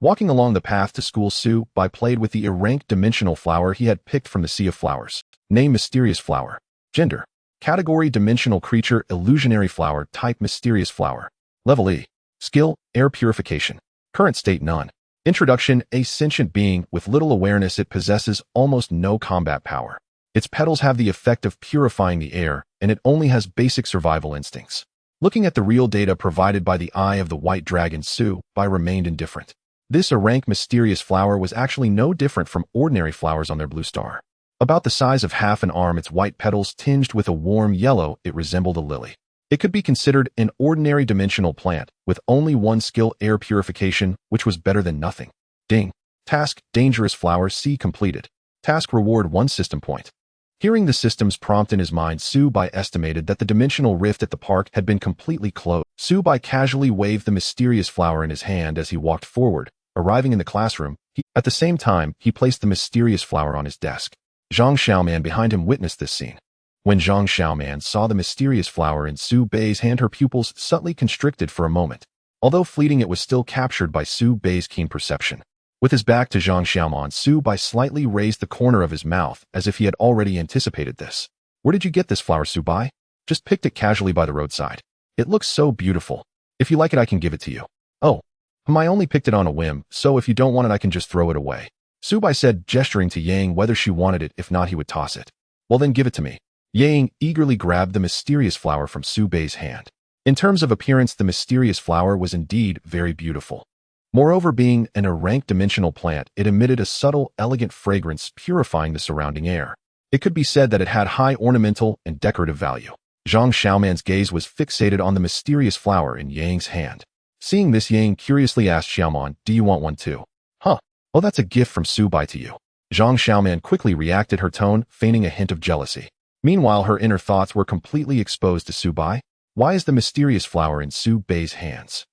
Walking along the path to school, Su Bai played with the ranked dimensional flower he had picked from the sea of flowers. Name: mysterious flower. Gender: category: dimensional creature. Illusionary flower. Type: mysterious flower. Level E. Skill: air purification. Current state: none. Introduction: a sentient being with little awareness. It possesses almost no combat power. Its petals have the effect of purifying the air, and it only has basic survival instincts. Looking at the real data provided by the eye of the white dragon, Su Bai remained indifferent. This rank mysterious flower was actually no different from ordinary flowers on their blue star. About the size of half an arm, its white petals tinged with a warm yellow, it resembled a lily. It could be considered an ordinary dimensional plant, with only one skill: air purification, which was better than nothing. Ding. Task: dangerous flower. C completed. Task: reward 1 system point. Hearing the system's prompt in his mind, Su Bai estimated that the dimensional rift at the park had been completely closed. Su Bai casually waved the mysterious flower in his hand as he walked forward. Arriving in the classroom, at the same time, he placed the mysterious flower on his desk. Zhang Xiaoman behind him witnessed this scene. When Zhang Xiaoman saw the mysterious flower in Su Bai's hand, her pupils subtly constricted for a moment. Although fleeting, it was still captured by Su Bai's keen perception. With his back to Zhang Xiaoman, Su Bai slightly raised the corner of his mouth as if he had already anticipated this. "Where did you get this flower, Su Bai?" "Just picked it casually by the roadside. It looks so beautiful. If you like it, I can give it to you." "Oh, I only picked it on a whim, so if you don't want it, I can just throw it away," Su Bai said, gesturing to Yang whether she wanted it. If not, he would toss it. "Well, then give it to me." Yang eagerly grabbed the mysterious flower from Su Bai's hand. In terms of appearance, the mysterious flower was indeed very beautiful. Moreover, being an ranked dimensional plant, it emitted a subtle, elegant fragrance, purifying the surrounding air. It could be said that it had high ornamental and decorative value. Zhang Xiaoman's gaze was fixated on the mysterious flower in Yang's hand. Seeing this, Yang curiously asked Xiaoman, "Do you want one too?" "Huh. Oh, that's a gift from Su Bai to you." Zhang Xiaoman quickly reacted, her tone feigning a hint of jealousy. Meanwhile, her inner thoughts were completely exposed to Su Bai. Why is the mysterious flower in Su Bai's hands?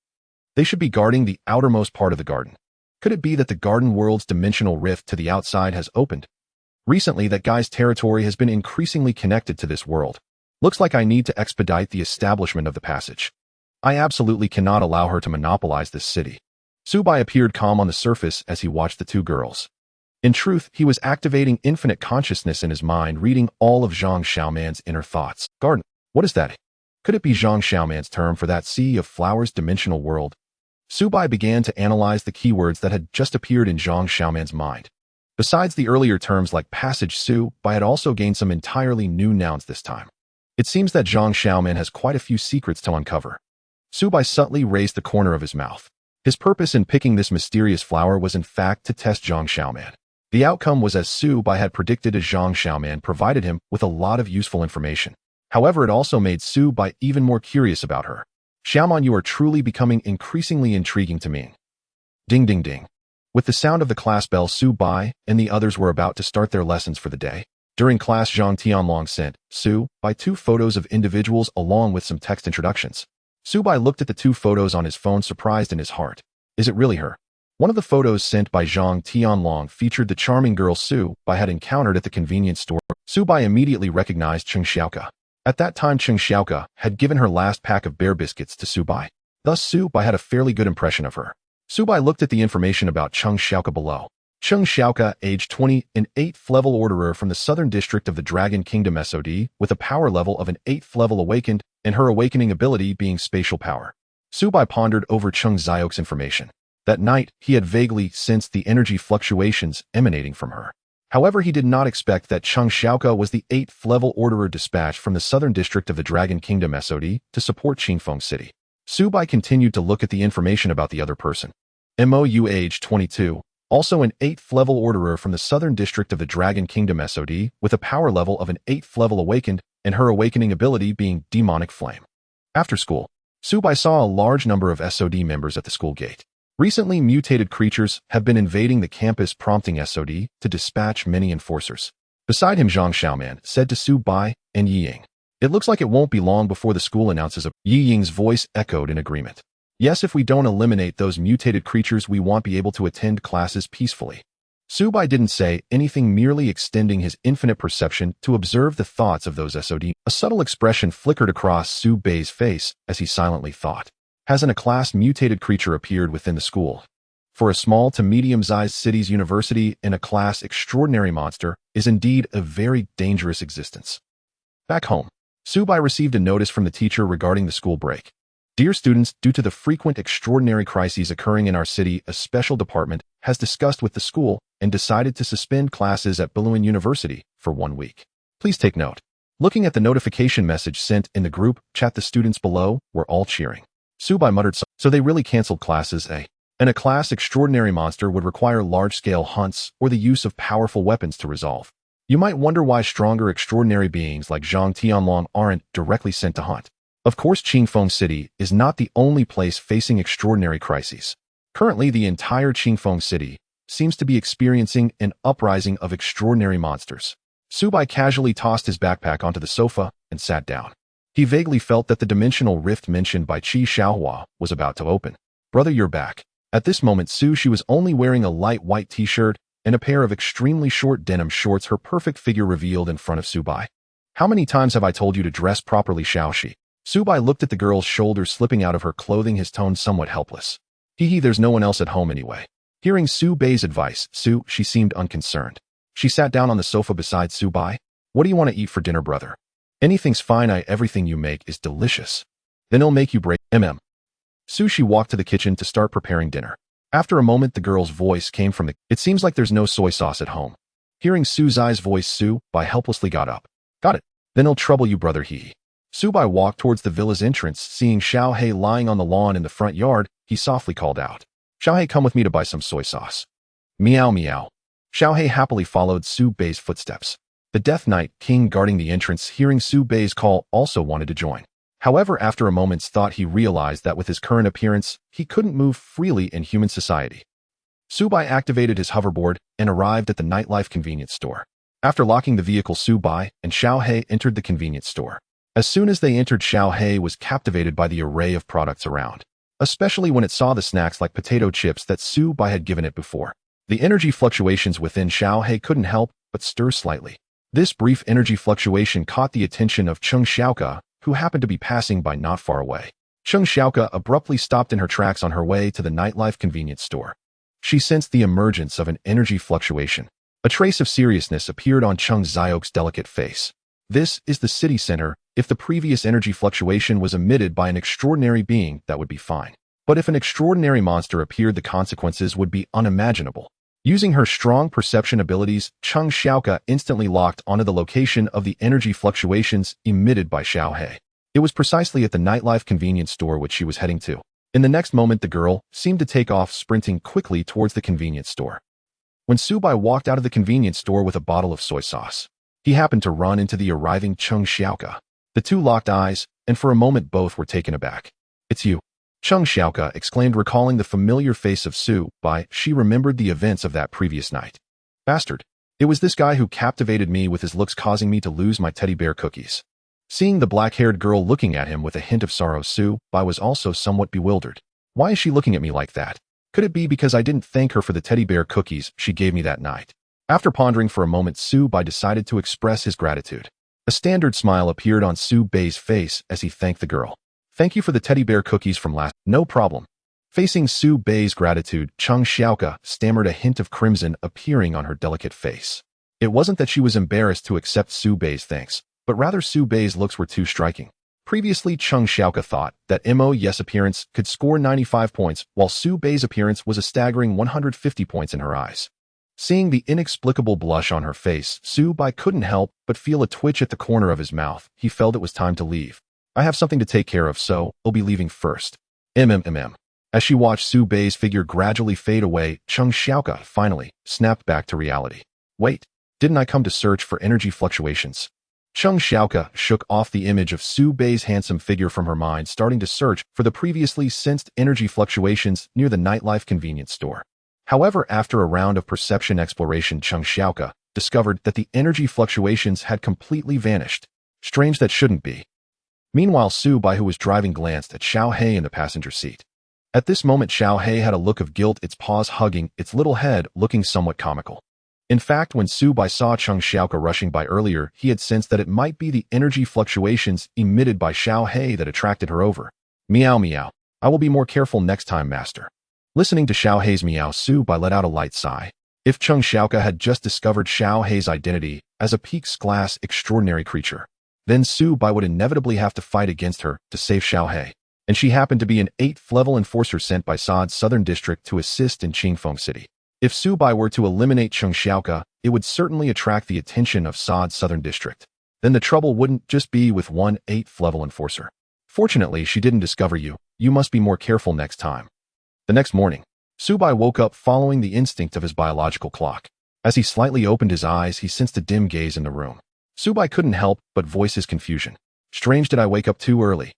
They should be guarding the outermost part of the garden. Could it be that the garden world's dimensional rift to the outside has opened? Recently, that guy's territory has been increasingly connected to this world. Looks like I need to expedite the establishment of the passage. I absolutely cannot allow her to monopolize this city. Su Bai appeared calm on the surface as he watched the two girls. In truth, he was activating infinite consciousness in his mind, reading all of Zhang Xiaoman's inner thoughts. Garden. What is that? Could it be Zhang Xiaoman's term for that sea of flowers dimensional world? Su Bai began to analyze the keywords that had just appeared in Zhang Xiaoman's mind. Besides the earlier terms like passage, Su Bai had also gained some entirely new nouns this time. It seems that Zhang Xiaoman has quite a few secrets to uncover. Su Bai subtly raised the corner of his mouth. His purpose in picking this mysterious flower was in fact to test Zhang Xiaoman. The outcome was as Su Bai had predicted, as Zhang Xiaoman provided him with a lot of useful information. However, it also made Su Bai even more curious about her. Xiaomon, you are truly becoming increasingly intriguing to me. Ding ding ding. With the sound of the class bell, Su Bai and the others were about to start their lessons for the day. During class, Zhang Tianlong sent Su Bai 2 photos of individuals along with some text introductions. Su Bai looked at the 2 photos on his phone, surprised in his heart. Is it really her? One of the photos sent by Zhang Tianlong featured the charming girl Su Bai had encountered at the convenience store. Su Bai immediately recognized Cheng Xiaoke. At that time, Cheng Xiaoke had given her last pack of bear biscuits to Su Bai. Thus, Su Bai had a fairly good impression of her. Su Bai looked at the information about Cheng Xiaoke below. Cheng Xiaoke, age 20, an 8th level orderer from the southern district of the Dragon Kingdom SOD, with a power level of an 8th level awakened, and her awakening ability being spatial power. Su Bai pondered over Cheng Xiaoke's information. That night, he had vaguely sensed the energy fluctuations emanating from her. However, he did not expect that Cheng Xiaoke was the 8th level orderer dispatched from the southern district of the Dragon Kingdom SOD to support Qingfeng City. Su Bai continued to look at the information about the other person. Mou, age 22. Also an 8th level orderer from the southern district of the Dragon Kingdom SOD, with a power level of an 8th level awakened, and her awakening ability being demonic flame. After school, Su Bai saw a large number of SOD members at the school gate. Recently, mutated creatures have been invading the campus, prompting SOD to dispatch many enforcers. Beside him, Zhang Xiaoman said to Su Bai and Yi Ying, "It looks like it won't be long before the school announces a..." Yi Ying's voice echoed in agreement. "Yes, if we don't eliminate those mutated creatures, we won't be able to attend classes peacefully." Su Bai didn't say anything, merely extending his infinite perception to observe the thoughts of those SOD. A subtle expression flickered across Su Bai's face as he silently thought. Hasn't a class mutated creature appeared within the school? For a small to medium-sized city's university, and a class extraordinary monster is indeed a very dangerous existence. Back home, Su Bai received a notice from the teacher regarding the school break. Dear students, due to the frequent extraordinary crises occurring in our city, a special department has discussed with the school and decided to suspend classes at Beluan University for 1 week. Please take note. Looking at the notification message sent in the group chat, the students below were all cheering. Su Bai muttered, so they really canceled classes, eh? And a class extraordinary monster would require large-scale hunts or the use of powerful weapons to resolve. You might wonder why stronger extraordinary beings like Zhang Tianlong aren't directly sent to hunt. Of course, Qingfeng City is not the only place facing extraordinary crises. Currently, the entire Qingfeng City seems to be experiencing an uprising of extraordinary monsters. Su Bai casually tossed his backpack onto the sofa and sat down. He vaguely felt that the dimensional rift mentioned by Qi Xiaohua was about to open. Brother, you're back. At this moment, she was only wearing a light white t-shirt and a pair of extremely short denim shorts, her perfect figure revealed in front of Su Bai. How many times have I told you to dress properly, Xiaoxi? Su Bai looked at the girl's shoulders slipping out of her clothing, his tone somewhat helpless. Hee, there's no one else at home anyway. Hearing Su Bai's advice, she seemed unconcerned. She sat down on the sofa beside Su Bai. What do you want to eat for dinner, brother? Anything's fine, everything you make is delicious. Then it'll make you break, She walked to the kitchen to start preparing dinner. After a moment, the girl's voice came from the... It seems like there's no soy sauce at home. Hearing Su Bai's voice, Su Bai helplessly got up. Got it. Then it'll trouble you, brother, Su Bai walked towards the villa's entrance. Seeing Xiao He lying on the lawn in the front yard, he softly called out, Xiao He, come with me to buy some soy sauce. Meow meow. Xiao He happily followed Su Bai's footsteps. The Death Knight King guarding the entrance, hearing Su Bai's call, also wanted to join. However, after a moment's thought, he realized that with his current appearance, he couldn't move freely in human society. Su Bai activated his hoverboard and arrived at the nightlife convenience store. After locking the vehicle, Su Bai and Xiao He entered the convenience store. As soon as they entered, Xiao He was captivated by the array of products around, especially when it saw the snacks like potato chips that Su Bai had given it before. The energy fluctuations within Xiao He couldn't help but stir slightly. This brief energy fluctuation caught the attention of Cheng Xiaoke, who happened to be passing by not far away. Cheng Xiaoke abruptly stopped in her tracks on her way to the nightlife convenience store. She sensed the emergence of an energy fluctuation. A trace of seriousness appeared on Cheng Xiaoke's delicate face. This is the city center. If the previous energy fluctuation was emitted by an extraordinary being, that would be fine. But if an extraordinary monster appeared, the consequences would be unimaginable. Using her strong perception abilities, Cheng Xiaoke instantly locked onto the location of the energy fluctuations emitted by Xiao He. It was precisely at the nightlife convenience store which she was heading to. In the next moment, the girl seemed to take off, sprinting quickly towards the convenience store. When Su Bai walked out of the convenience store with a bottle of soy sauce, he happened to run into the arriving Cheng Xiaoke. The two locked eyes, and for a moment both were taken aback. It's you. Chung Xiaoka exclaimed, recalling the familiar face of Su Bai. She remembered the events of that previous night. Bastard. It was this guy who captivated me with his looks, causing me to lose my teddy bear cookies. Seeing the black-haired girl looking at him with a hint of sorrow, Su Bai was also somewhat bewildered. Why is she looking at me like that? Could it be because I didn't thank her for the teddy bear cookies she gave me that night? After pondering for a moment, Su Bai decided to express his gratitude. A standard smile appeared on Su Bai's face as he thanked the girl. Thank you for the teddy bear cookies from last. No problem. Facing Su Bai's gratitude, Chung Xiaoka stammered, a hint of crimson appearing on her delicate face. It wasn't that she was embarrassed to accept Su Bai's thanks, but rather Su Bai's looks were too striking. Previously, Chung Xiaoka thought that Mo's appearance could score 95 points, while Su Bai's appearance was a staggering 150 points in her eyes. Seeing the inexplicable blush on her face, Su Bai couldn't help but feel a twitch at the corner of his mouth. He felt it was time to leave. I have something to take care of, so I'll be leaving first. As she watched Su Bai's figure gradually fade away, Chung Xiaoka finally snapped back to reality. Wait, didn't I come to search for energy fluctuations? Chung Xiaoka shook off the image of Su Bai's handsome figure from her mind, starting to search for the previously sensed energy fluctuations near the nightlife convenience store. However, after a round of perception exploration, Chung Xiaoka discovered that the energy fluctuations had completely vanished. Strange, that shouldn't be. Meanwhile, Su Bai, who was driving, glanced at Xiao Hei in the passenger seat. At this moment, Xiao Hei had a look of guilt, its paws hugging its little head, looking somewhat comical. In fact, when Su Bai saw Chung Xiaoka rushing by earlier, he had sensed that it might be the energy fluctuations emitted by Xiao Hei that attracted her over. Meow meow. I will be more careful next time, master. Listening to Xiao Hei's meow, Su Bai let out a light sigh. If Chung Xiaoka had just discovered Xiao Hei's identity as a Peak's Glass extraordinary creature, then Su Bai would inevitably have to fight against her to save Xiao Hei. And she happened to be an 8th level enforcer sent by Saad's Southern District to assist in Qingfeng City. If Su Bai were to eliminate Chung Xiaoka, it would certainly attract the attention of Saad's Southern District. Then the trouble wouldn't just be with one 8th level enforcer. Fortunately, she didn't discover you. You must be more careful next time. The next morning, Su Bai woke up following the instinct of his biological clock. As he slightly opened his eyes, he sensed a dim gaze in the room. Su Bai couldn't help but voice his confusion. Strange, did I wake up too early?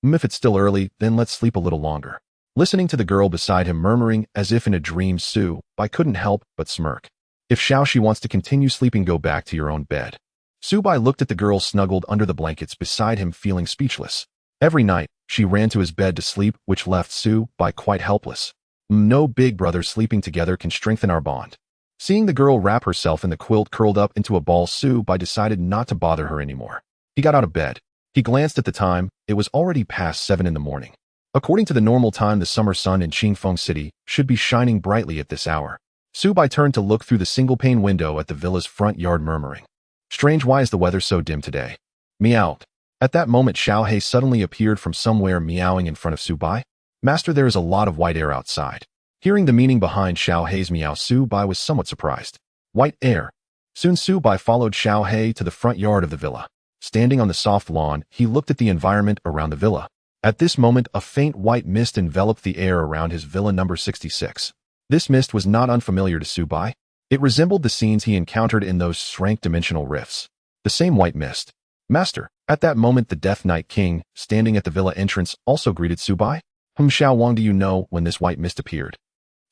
If it's still early, then let's sleep a little longer. Listening to the girl beside him murmuring as if in a dream, Su Bai couldn't help but smirk. If Xiaoxi wants to continue sleeping, go back to your own bed. Su Bai looked at the girl snuggled under the blankets beside him, feeling speechless. Every night, she ran to his bed to sleep, which left Su Bai quite helpless. No, big brothers sleeping together can strengthen our bond. Seeing the girl wrap herself in the quilt curled up into a ball, Su Bai decided not to bother her anymore. He got out of bed. He glanced at the time. It was already past 7 in the morning. According to the normal time, the summer sun in Qingfeng City should be shining brightly at this hour. Su Bai turned to look through the single-pane window at the villa's front yard, murmuring, "Strange, why is the weather so dim today?" Meowed. At that moment, Xiao Hei suddenly appeared from somewhere, meowing in front of Su Bai. "Master, there is a lot of white air outside." Hearing the meaning behind Xiao Hei's meow, Su Bai was somewhat surprised. White air. Soon Su Bai followed Xiao Hei to the front yard of the villa. Standing on the soft lawn, he looked at the environment around the villa. At this moment, a faint white mist enveloped the air around his villa number 66. This mist was not unfamiliar to Su Bai. It resembled the scenes he encountered in those rank dimensional rifts. The same white mist. "Master." At that moment, the Death Knight King, standing at the villa entrance, also greeted Su Bai. Xiao Wang, do you know when this white mist appeared?"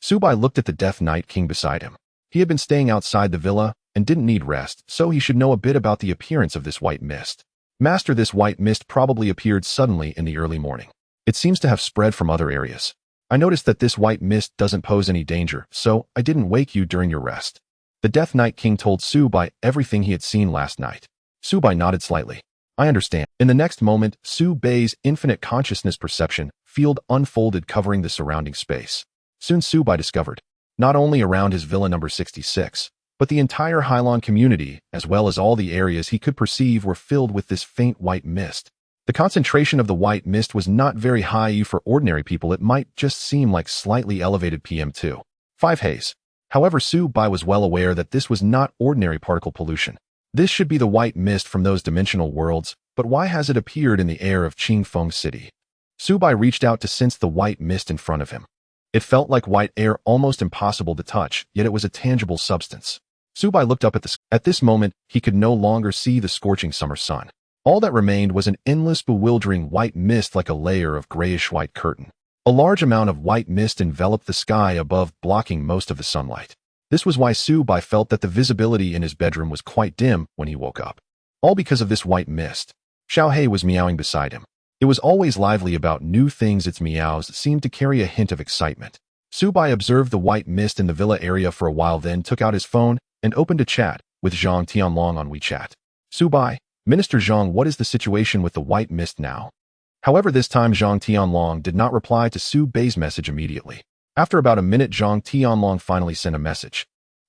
Su Bai looked at the Death Knight King beside him. He had been staying outside the villa and didn't need rest, so he should know a bit about the appearance of this white mist. "Master, this white mist probably appeared suddenly in the early morning. It seems to have spread from other areas. I noticed that this white mist doesn't pose any danger, so I didn't wake you during your rest." The Death Knight King told Su Bai everything he had seen last night. Su Bai nodded slightly. "I understand." In the next moment, Su Bai's infinite consciousness perception field unfolded, covering the surrounding space. Soon Su Bai discovered, not only around his villa number 66, but the entire Hylon community, as well as all the areas he could perceive, were filled with this faint white mist. The concentration of the white mist was not very high. For ordinary people, it might just seem like slightly elevated PM2.5 haze. However, Su Bai was well aware that this was not ordinary particle pollution. This should be the white mist from those dimensional worlds, but why has it appeared in the air of Qingfeng City? Su Bai reached out to sense the white mist in front of him. It felt like white air, almost impossible to touch, yet it was a tangible substance. Su Bai looked up at the sky. At this moment, he could no longer see the scorching summer sun. All that remained was an endless, bewildering white mist like a layer of grayish-white curtain. A large amount of white mist enveloped the sky above, blocking most of the sunlight. This was why Su-bai felt that the visibility in his bedroom was quite dim when he woke up. All because of this white mist. Xiaohei was meowing beside him. It was always lively about new things. Its meows seemed to carry a hint of excitement. Su-bai observed the white mist in the villa area for a while, then took out his phone and opened a chat with Zhang Tianlong on WeChat. Su-bai, Minister Zhang, what is the situation with the white mist now? However, this time Zhang Tianlong did not reply to Su-bai's message immediately. After about a minute, Zhang Tianlong finally sent a message.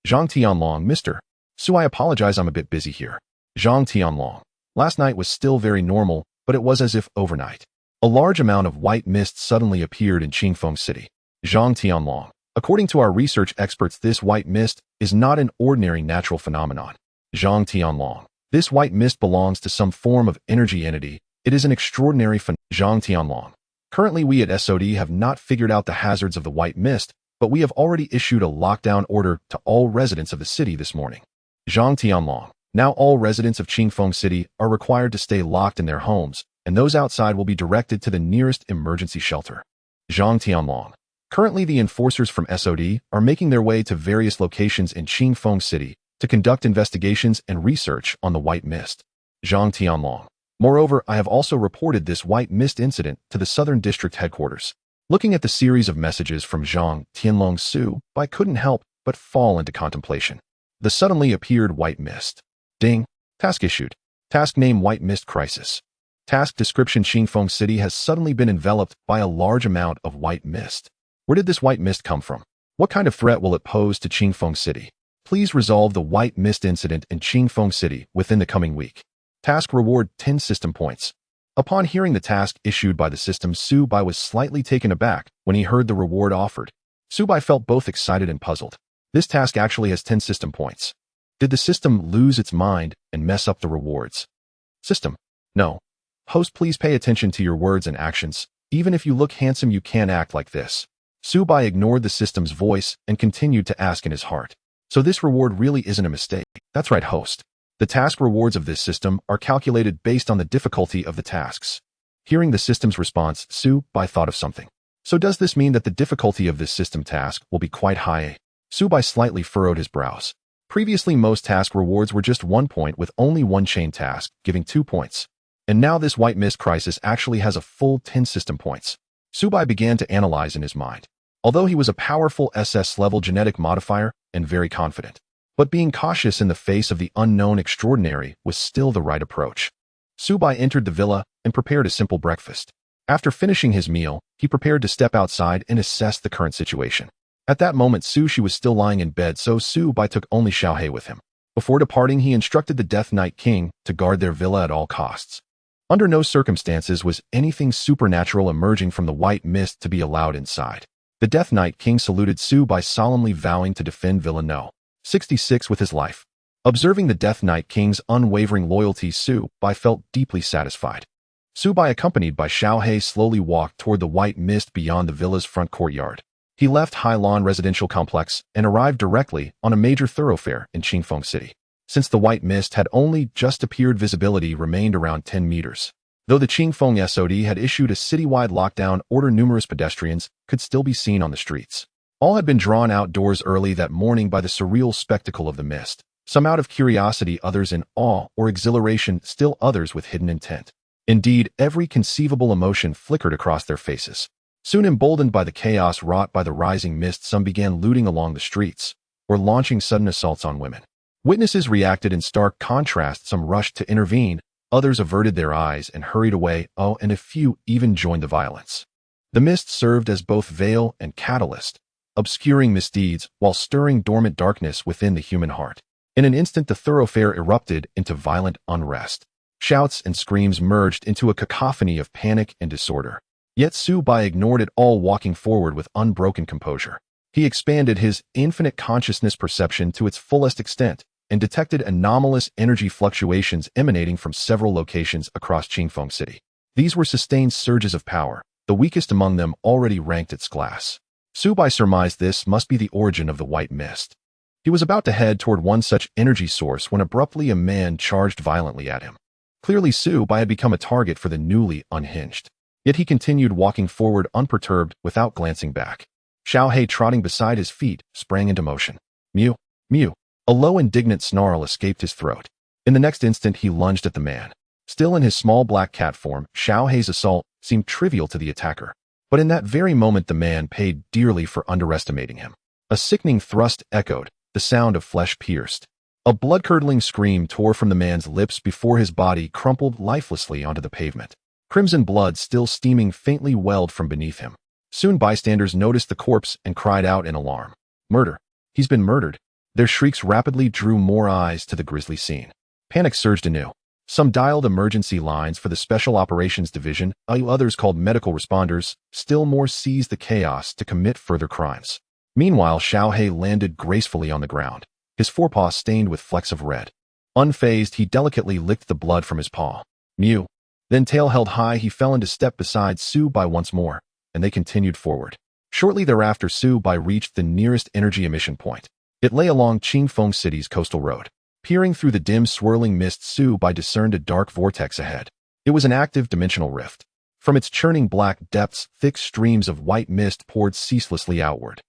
Zhang Tianlong, Mr. Su, I apologize, I'm a bit busy here. Zhang Tianlong. Last night was still very normal, but it was as if overnight. A large amount of white mist suddenly appeared in Qingfeng City. Zhang Tianlong. According to our research experts, this white mist is not an ordinary natural phenomenon. Zhang Tianlong. This white mist belongs to some form of energy entity. It is an extraordinary phenomenon. Zhang Tianlong. Currently, we at SOD have not figured out the hazards of the white mist, but we have already issued a lockdown order to all residents of the city this morning. Zhang Tianlong. Now all residents of Qingfeng City are required to stay locked in their homes, and those outside will be directed to the nearest emergency shelter. Zhang Tianlong. Currently, the enforcers from SOD are making their way to various locations in Qingfeng City to conduct investigations and research on the white mist. Zhang Tianlong. Moreover, I have also reported this white mist incident to the Southern District headquarters. Looking at the series of messages from Zhang Tianlong, Su-bai couldn't help but fall into contemplation. The suddenly appeared white mist. Ding. Task issued. Task name White Mist Crisis. Task description Qingfeng City has suddenly been enveloped by a large amount of white mist. Where did this white mist come from? What kind of threat will it pose to Qingfeng City? Please resolve the white mist incident in Qingfeng City within the coming week. Task reward 10 system points. Upon hearing the task issued by the system, Su-bai was slightly taken aback when he heard the reward offered. Su-bai felt both excited and puzzled. This task actually has 10 system points. Did the system lose its mind and mess up the rewards? System. No. Host, please pay attention to your words and actions. Even if you look handsome, you can't act like this. Su-bai ignored the system's voice and continued to ask in his heart. So this reward really isn't a mistake. That's right, host. The task rewards of this system are calculated based on the difficulty of the tasks. Hearing the system's response, Su-bai thought of something. So does this mean that the difficulty of this system task will be quite high? Su-bai slightly furrowed his brows. Previously, most task rewards were just 1 point with only one chain task, giving 2 points. And now this white mist crisis actually has a full 10 system points. Su-bai began to analyze in his mind. Although he was a powerful SS-level genetic modifier and very confident, but being cautious in the face of the unknown extraordinary was still the right approach. Su-bai entered the villa and prepared a simple breakfast. After finishing his meal, he prepared to step outside and assess the current situation. At that moment, Su-shi was still lying in bed, so Su-bai took only Xiaohei with him. Before departing, he instructed the Death Knight King to guard their villa at all costs. Under no circumstances was anything supernatural emerging from the white mist to be allowed inside. The Death Knight King saluted Su-bai, solemnly vowing to defend Villa No. 66 with his life. Observing the Death Knight King's unwavering loyalty, Su-bai felt deeply satisfied. Su-bai, accompanied by Xiaohei, slowly walked toward the white mist beyond the villa's front courtyard. He left Hailan Residential Complex and arrived directly on a major thoroughfare in Qingfeng City. Since the white mist had only just appeared, visibility remained around 10 meters. Though the Qingfeng SOD had issued a citywide lockdown order, numerous pedestrians could still be seen on the streets. All had been drawn outdoors early that morning by the surreal spectacle of the mist, some out of curiosity, others in awe or exhilaration, still others with hidden intent. Indeed, every conceivable emotion flickered across their faces. Soon, emboldened by the chaos wrought by the rising mist, some began looting along the streets or launching sudden assaults on women. Witnesses reacted in stark contrast. Some rushed to intervene, others averted their eyes and hurried away, and a few even joined the violence. The mist served as both veil and catalyst, obscuring misdeeds while stirring dormant darkness within the human heart. In an instant, the thoroughfare erupted into violent unrest. Shouts and screams merged into a cacophony of panic and disorder. Yet Su-bai ignored it all, walking forward with unbroken composure. He expanded his infinite consciousness perception to its fullest extent and detected anomalous energy fluctuations emanating from several locations across Qingfeng City. These were sustained surges of power, the weakest among them already ranked its class. Su-bai surmised this must be the origin of the white mist. He was about to head toward one such energy source when abruptly a man charged violently at him. Clearly Su Bai had become a target for the newly unhinged. Yet he continued walking forward unperturbed without glancing back. Xiao Hei, trotting beside his feet, sprang into motion. Mew, mew. A low indignant snarl escaped his throat. In the next instant he lunged at the man. Still in his small black cat form, Xiao Hei's assault seemed trivial to the attacker. But in that very moment the man paid dearly for underestimating him. A sickening thrust echoed, the sound of flesh pierced. A blood-curdling scream tore from the man's lips before his body crumpled lifelessly onto the pavement. Crimson blood still steaming faintly welled from beneath him. Soon bystanders noticed the corpse and cried out in alarm. Murder. He's been murdered. Their shrieks rapidly drew more eyes to the grisly scene. Panic surged anew. Some dialed emergency lines for the Special Operations Division, others called medical responders, still more seized the chaos to commit further crimes. Meanwhile, Xiao Hei landed gracefully on the ground, his forepaw stained with flecks of red. Unfazed, he delicately licked the blood from his paw. Mew. Then, tail held high, he fell into step beside Su Bai once more, and they continued forward. Shortly thereafter, Su Bai reached the nearest energy emission point. It lay along Qingfeng City's coastal road. Peering through the dim, swirling mist, Su Bai discerned a dark vortex ahead. It was an active dimensional rift. From its churning black depths, thick streams of white mist poured ceaselessly outward.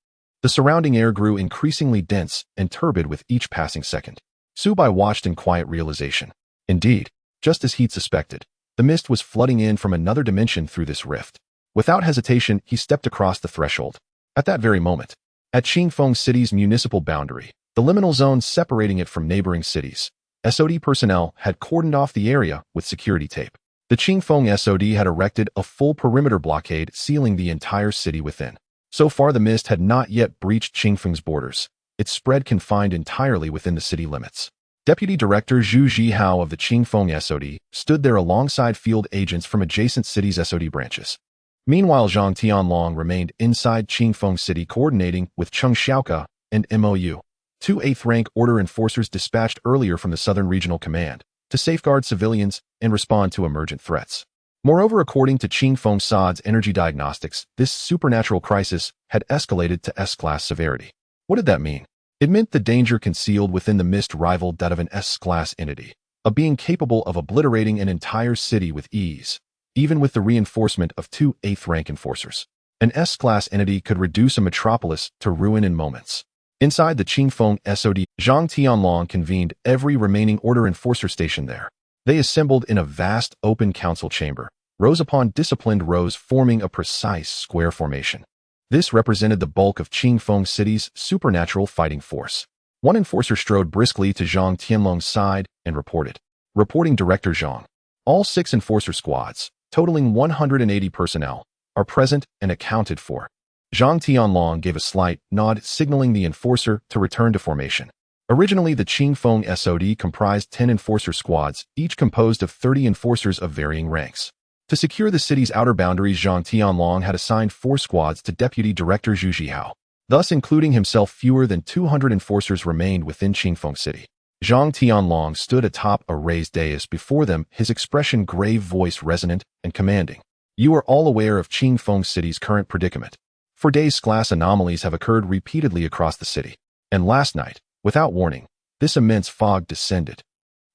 The surrounding air grew increasingly dense and turbid with each passing second. Su Bai watched in quiet realization. Indeed, just as he'd suspected, the mist was flooding in from another dimension through this rift. Without hesitation, he stepped across the threshold. At that very moment, at Qingfeng City's municipal boundary, the liminal zone separating it from neighboring cities, SOD personnel had cordoned off the area with security tape. The Qingfeng SOD had erected a full perimeter blockade sealing the entire city within. So far the mist had not yet breached Qingfeng's borders. Its spread confined entirely within the city limits. Deputy Director Zhu Zhihao of the Qingfeng SOD stood there alongside field agents from adjacent cities' SOD branches. Meanwhile, Zhang Tianlong remained inside Qingfeng City coordinating with Cheng Xiaoke and MOU. 2 8th-rank order enforcers dispatched earlier from the Southern Regional Command to safeguard civilians and respond to emergent threats. Moreover, according to Qingfeng SOD's energy diagnostics, this supernatural crisis had escalated to S-class severity. What did that mean? It meant the danger concealed within the mist rivaled that of an S-class entity, a being capable of obliterating an entire city with ease, even with the reinforcement of 2 8th-rank enforcers. An S-class entity could reduce a metropolis to ruin in moments. Inside the Qingfeng SOD, Zhang Tianlong convened every remaining order enforcer station there. They assembled in a vast open council chamber, rows upon disciplined rows forming a precise square formation. This represented the bulk of Qingfeng City's supernatural fighting force. One enforcer strode briskly to Zhang Tianlong's side and reported. Reporting Director Zhang. All 6 enforcer squads, totaling 180 personnel, are present and accounted for. Zhang Tianlong gave a slight nod, signaling the enforcer to return to formation. Originally, the Qingfeng SOD comprised 10 enforcer squads, each composed of 30 enforcers of varying ranks. To secure the city's outer boundaries, Zhang Tianlong had assigned 4 squads to Deputy Director Zhu Zhihao. Thus, including himself, fewer than 200 enforcers remained within Qingfeng City. Zhang Tianlong stood atop a raised dais before them, his expression grave, voice resonant and commanding. You are all aware of Qingfeng City's current predicament. For days, class anomalies have occurred repeatedly across the city. And last night, without warning, this immense fog descended.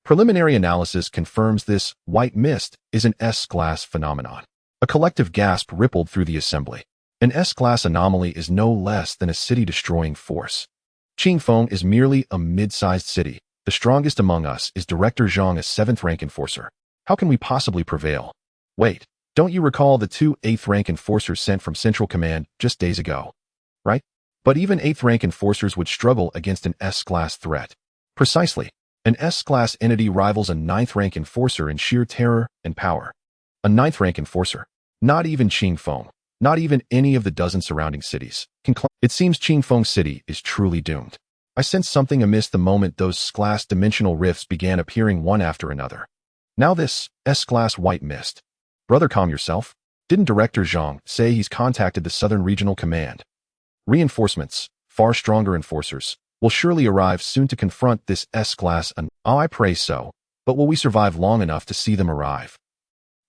Preliminary analysis confirms this white mist is an S-class phenomenon. A collective gasp rippled through the assembly. An S-class anomaly is no less than a city-destroying force. Qingfeng is merely a mid-sized city. The strongest among us is Director Zhang, a 7th-rank enforcer. How can we possibly prevail? Wait. Don't you recall the 2 8th-rank enforcers sent from Central Command just days ago? Right? But even 8th-rank enforcers would struggle against an S-class threat. Precisely. An S-class entity rivals a 9th-rank enforcer in sheer terror and power. A 9th-rank enforcer. Not even Qingfeng. Not even any of the dozen surrounding cities. It seems Qingfeng City is truly doomed. I sensed something amiss the moment those S-class dimensional rifts began appearing one after another. Now this S-class white mist. Brother, calm yourself. Didn't Director Zhang say he's contacted the Southern Regional Command? Reinforcements, far stronger enforcers, will surely arrive soon to confront this S-class and I pray so, but will we survive long enough to see them arrive?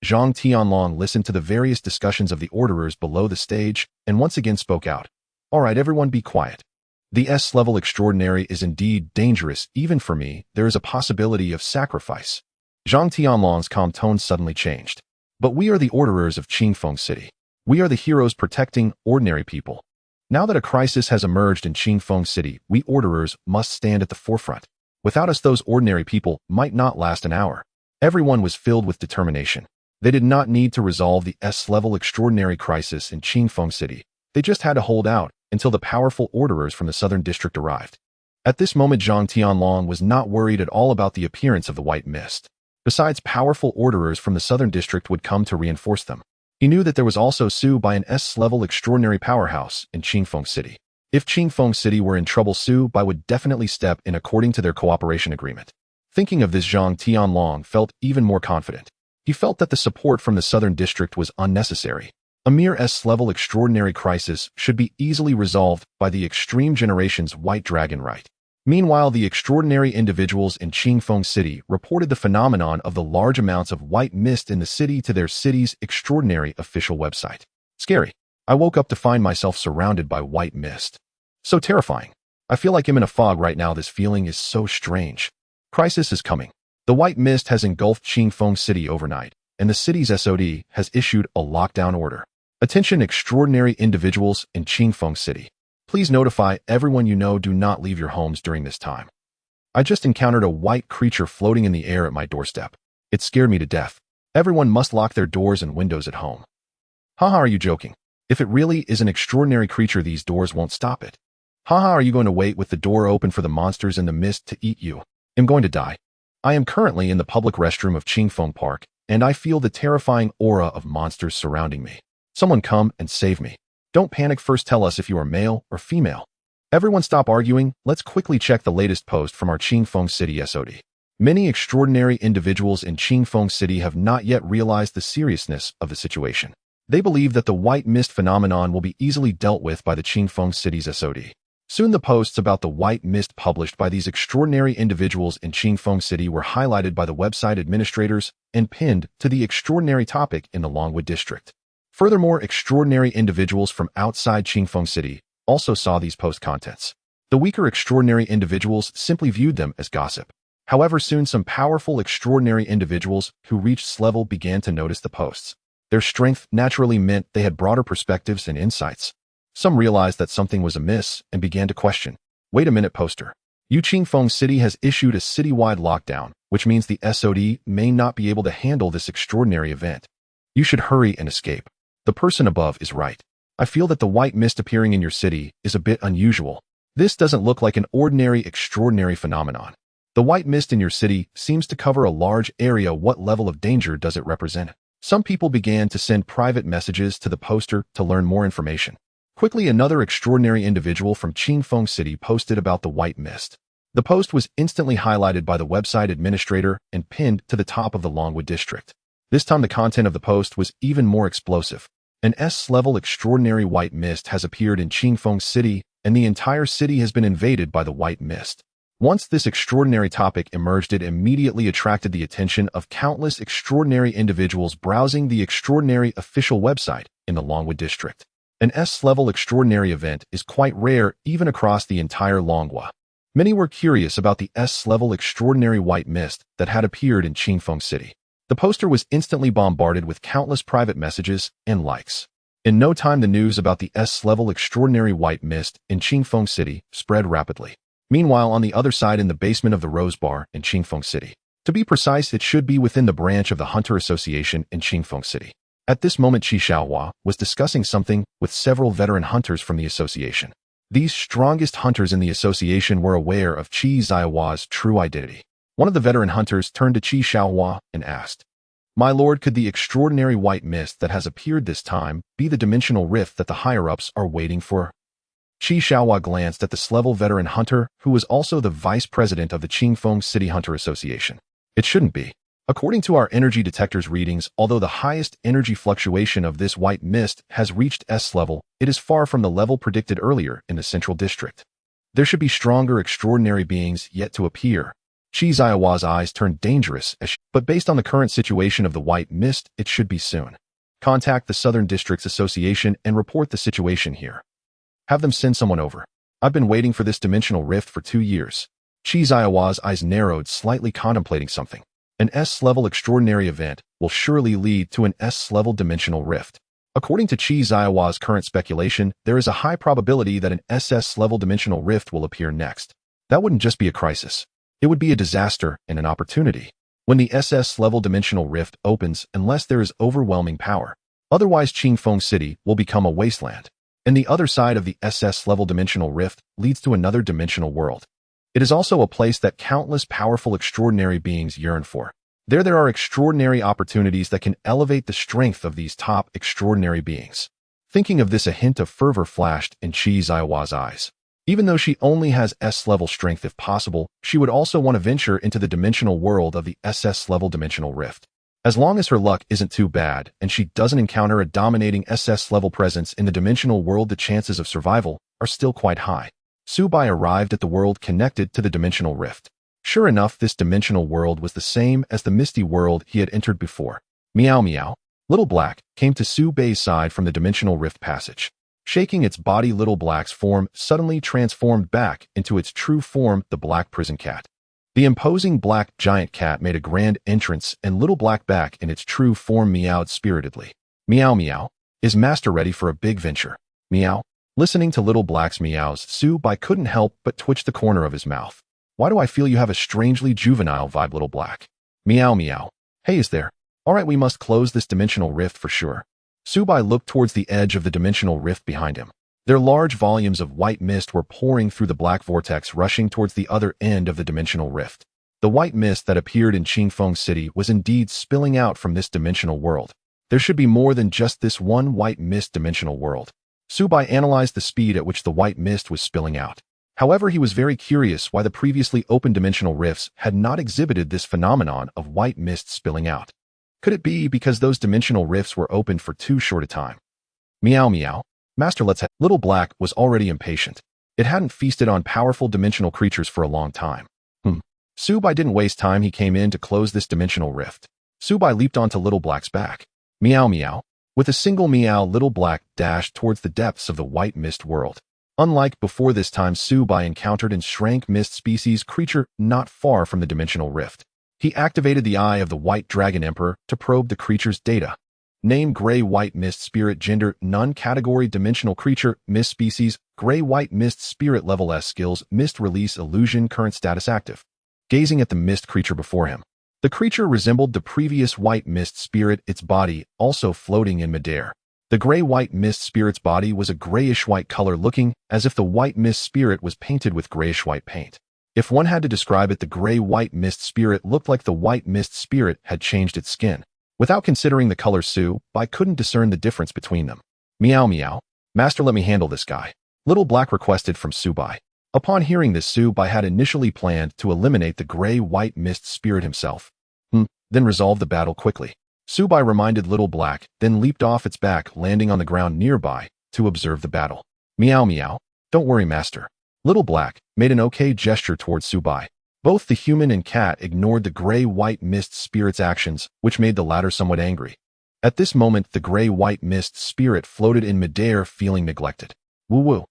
Zhang Tianlong listened to the various discussions of the orderers below the stage and once again spoke out. All right, everyone be quiet. The S-level extraordinary is indeed dangerous. Even for me, there is a possibility of sacrifice. Zhang Tianlong's calm tone suddenly changed. But we are the orderers of Qingfeng City. We are the heroes protecting ordinary people. Now that a crisis has emerged in Qingfeng City, we orderers must stand at the forefront. Without us, those ordinary people might not last an hour. Everyone was filled with determination. They did not need to resolve the S-level extraordinary crisis in Qingfeng City. They just had to hold out until the powerful orderers from the southern district arrived. At this moment, Zhang Tianlong was not worried at all about the appearance of the white mist. Besides, powerful orderers from the southern district would come to reinforce them. He knew that there was also Su Bai, an S-level extraordinary powerhouse in Qingfeng City. If Qingfeng City were in trouble, Su Bai would definitely step in according to their cooperation agreement. Thinking of this, Zhang Tianlong felt even more confident. He felt that the support from the southern district was unnecessary. A mere S-level extraordinary crisis should be easily resolved by the Extreme Generation's White Dragon Rite. Meanwhile, the extraordinary individuals in Qingfeng City reported the phenomenon of the large amounts of white mist in the city to their city's extraordinary official website. Scary. I woke up to find myself surrounded by white mist. So terrifying. I feel like I'm in a fog right now. This feeling is so strange. Crisis is coming. The white mist has engulfed Qingfeng City overnight, and the city's SOD has issued a lockdown order. Attention, extraordinary individuals in Qingfeng City. Please notify everyone you know. Do not leave your homes during this time. I just encountered a white creature floating in the air at my doorstep. It scared me to death. Everyone must lock their doors and windows at home. Haha, are you joking? If it really is an extraordinary creature, these doors won't stop it. Haha, are you going to wait with the door open for the monsters in the mist to eat you? I'm going to die. I am currently in the public restroom of Qingfeng Park, and I feel the terrifying aura of monsters surrounding me. Someone come and save me. Don't panic. First, tell us if you are male or female. Everyone stop arguing. Let's quickly check the latest post from our Qingfeng City SOD. Many extraordinary individuals in Qingfeng City have not yet realized the seriousness of the situation. They believe that the white mist phenomenon will be easily dealt with by the Qingfeng City's SOD. Soon the posts about the white mist published by these extraordinary individuals in Qingfeng City were highlighted by the website administrators and pinned to the extraordinary topic in the Longwood district. Furthermore, extraordinary individuals from outside Qingfeng City also saw these post contents. The weaker extraordinary individuals simply viewed them as gossip. However, soon some powerful extraordinary individuals who reached this level began to notice the posts. Their strength naturally meant they had broader perspectives and insights. Some realized that something was amiss and began to question. Wait a minute, poster. Qingfeng City has issued a citywide lockdown, which means the SOD may not be able to handle this extraordinary event. You should hurry and escape. The person above is right. I feel that the white mist appearing in your city is a bit unusual. This doesn't look like an ordinary extraordinary phenomenon. The white mist in your city seems to cover a large area. What level of danger does it represent? Some people began to send private messages to the poster to learn more information. Quickly, another extraordinary individual from Qingfeng City posted about the white mist. The post was instantly highlighted by the website administrator and pinned to the top of the Longwood district. This time the content of the post was even more explosive. An S-level extraordinary white mist has appeared in Qingfeng City, and the entire city has been invaded by the white mist. Once this extraordinary topic emerged, it immediately attracted the attention of countless extraordinary individuals browsing the extraordinary official website in the Longwood district. An S-level extraordinary event is quite rare even across the entire Longhua. Many were curious about the S-level extraordinary white mist that had appeared in Qingfeng City. The poster was instantly bombarded with countless private messages and likes. In no time, the news about the S-level extraordinary white mist in Qingfeng City spread rapidly. Meanwhile, on the other side, in the basement of the Rose Bar in Qingfeng City. To be precise, it should be within the branch of the Hunter Association in Qingfeng City. At this moment, Qi Xiaohua was discussing something with several veteran hunters from the association. These strongest hunters in the association were aware of Qi Xiaohua's true identity. One of the veteran hunters turned to Qi Xiaohua and asked, "My lord, could the extraordinary white mist that has appeared this time be the dimensional rift that the higher-ups are waiting for?" Qi Xiaohua glanced at the S-level veteran hunter, who was also the vice president of the Qingfeng City Hunter Association. It shouldn't be. According to our energy detector's readings, although the highest energy fluctuation of this white mist has reached S level, it is far from the level predicted earlier in the central district. There should be stronger extraordinary beings yet to appear. Qi Xiaohua's eyes turned dangerous, but based on the current situation of the white mist, it should be soon. Contact the Southern Districts Association and report the situation here. Have them send someone over. I've been waiting for this dimensional rift for 2 years. Qi Xiaohua's eyes narrowed, slightly contemplating something. An S-level extraordinary event will surely lead to an S-level dimensional rift. According to Chi Zaiwa's current speculation, there is a high probability that an SS-level dimensional rift will appear next. That wouldn't just be a crisis. It would be a disaster and an opportunity. When the SS-level dimensional rift opens, unless there is overwhelming power, otherwise Qingfeng City will become a wasteland. And the other side of the SS-level dimensional rift leads to another dimensional world. It is also a place that countless powerful extraordinary beings yearn for. There are extraordinary opportunities that can elevate the strength of these top extraordinary beings. Thinking of this, a hint of fervor flashed in Chi Zaiwa's eyes. Even though she only has S-level strength if possible, she would also want to venture into the dimensional world of the SS-level dimensional rift. As long as her luck isn't too bad and she doesn't encounter a dominating SS-level presence in the dimensional world, the chances of survival are still quite high. Subai arrived at the world connected to the dimensional rift. Sure enough, this dimensional world was the same as the misty world he had entered before. Meow meow. Little Black came to Subai's side from the dimensional rift passage. Shaking its body, Little Black's form suddenly transformed back into its true form, the black prison cat. The imposing black giant cat made a grand entrance, and Little Black, back in its true form, meowed spiritedly. Meow meow. Is Master ready for a big venture? Meow. Listening to Little Black's meows, Subai couldn't help but twitch the corner of his mouth. Why do I feel you have a strangely juvenile vibe, Little Black? Meow meow. Hey, is there? Alright, we must close this dimensional rift for sure. Subai looked towards the edge of the dimensional rift behind him. Their large volumes of white mist were pouring through the black vortex, rushing towards the other end of the dimensional rift. The white mist that appeared in Qingfeng City was indeed spilling out from this dimensional world. There should be more than just this one white mist dimensional world. Subai analyzed the speed at which the white mist was spilling out. However, he was very curious why the previously open dimensional rifts had not exhibited this phenomenon of white mist spilling out. Could it be because those dimensional rifts were opened for too short a time? Meow meow. Master, let's have. Little Black was already impatient. It hadn't feasted on powerful dimensional creatures for a long time. Subai didn't waste time. He came in to close this dimensional rift. Subai leaped onto Little Black's back. Meow meow. With a single meow, Little Black dashed towards the depths of the white mist world. Unlike before, this time Subai encountered an shrank mist species creature not far from the dimensional rift. He activated the Eye of the White Dragon Emperor to probe the creature's data. Name: Gray White Mist Spirit. Gender: None. Category: Dimensional Creature. Mist Species: Gray White Mist Spirit. Level: S. Skills: Mist Release Illusion. Current status: Active. Gazing at the mist creature before him, the creature resembled the previous white mist spirit, its body also floating in midair. The gray white mist spirit's body was a grayish-white color, looking as if the white mist spirit was painted with grayish-white paint. If one had to describe it, the gray white mist spirit looked like the white mist spirit had changed its skin. Without considering the color, Subai couldn't discern the difference between them. Meow meow. Master, let me handle this guy. Little Black requested from Subai. Upon hearing this, Subai had initially planned to eliminate the gray white mist spirit himself. Then resolve the battle quickly. Subai reminded Little Black, then leaped off its back, landing on the ground nearby to observe the battle. Meow meow. Don't worry, Master. Little Black made an okay gesture towards Subai. Both the human and cat ignored the gray-white mist spirit's actions, which made the latter somewhat angry. At this moment, the gray-white mist spirit floated in midair, feeling neglected. Woo-woo.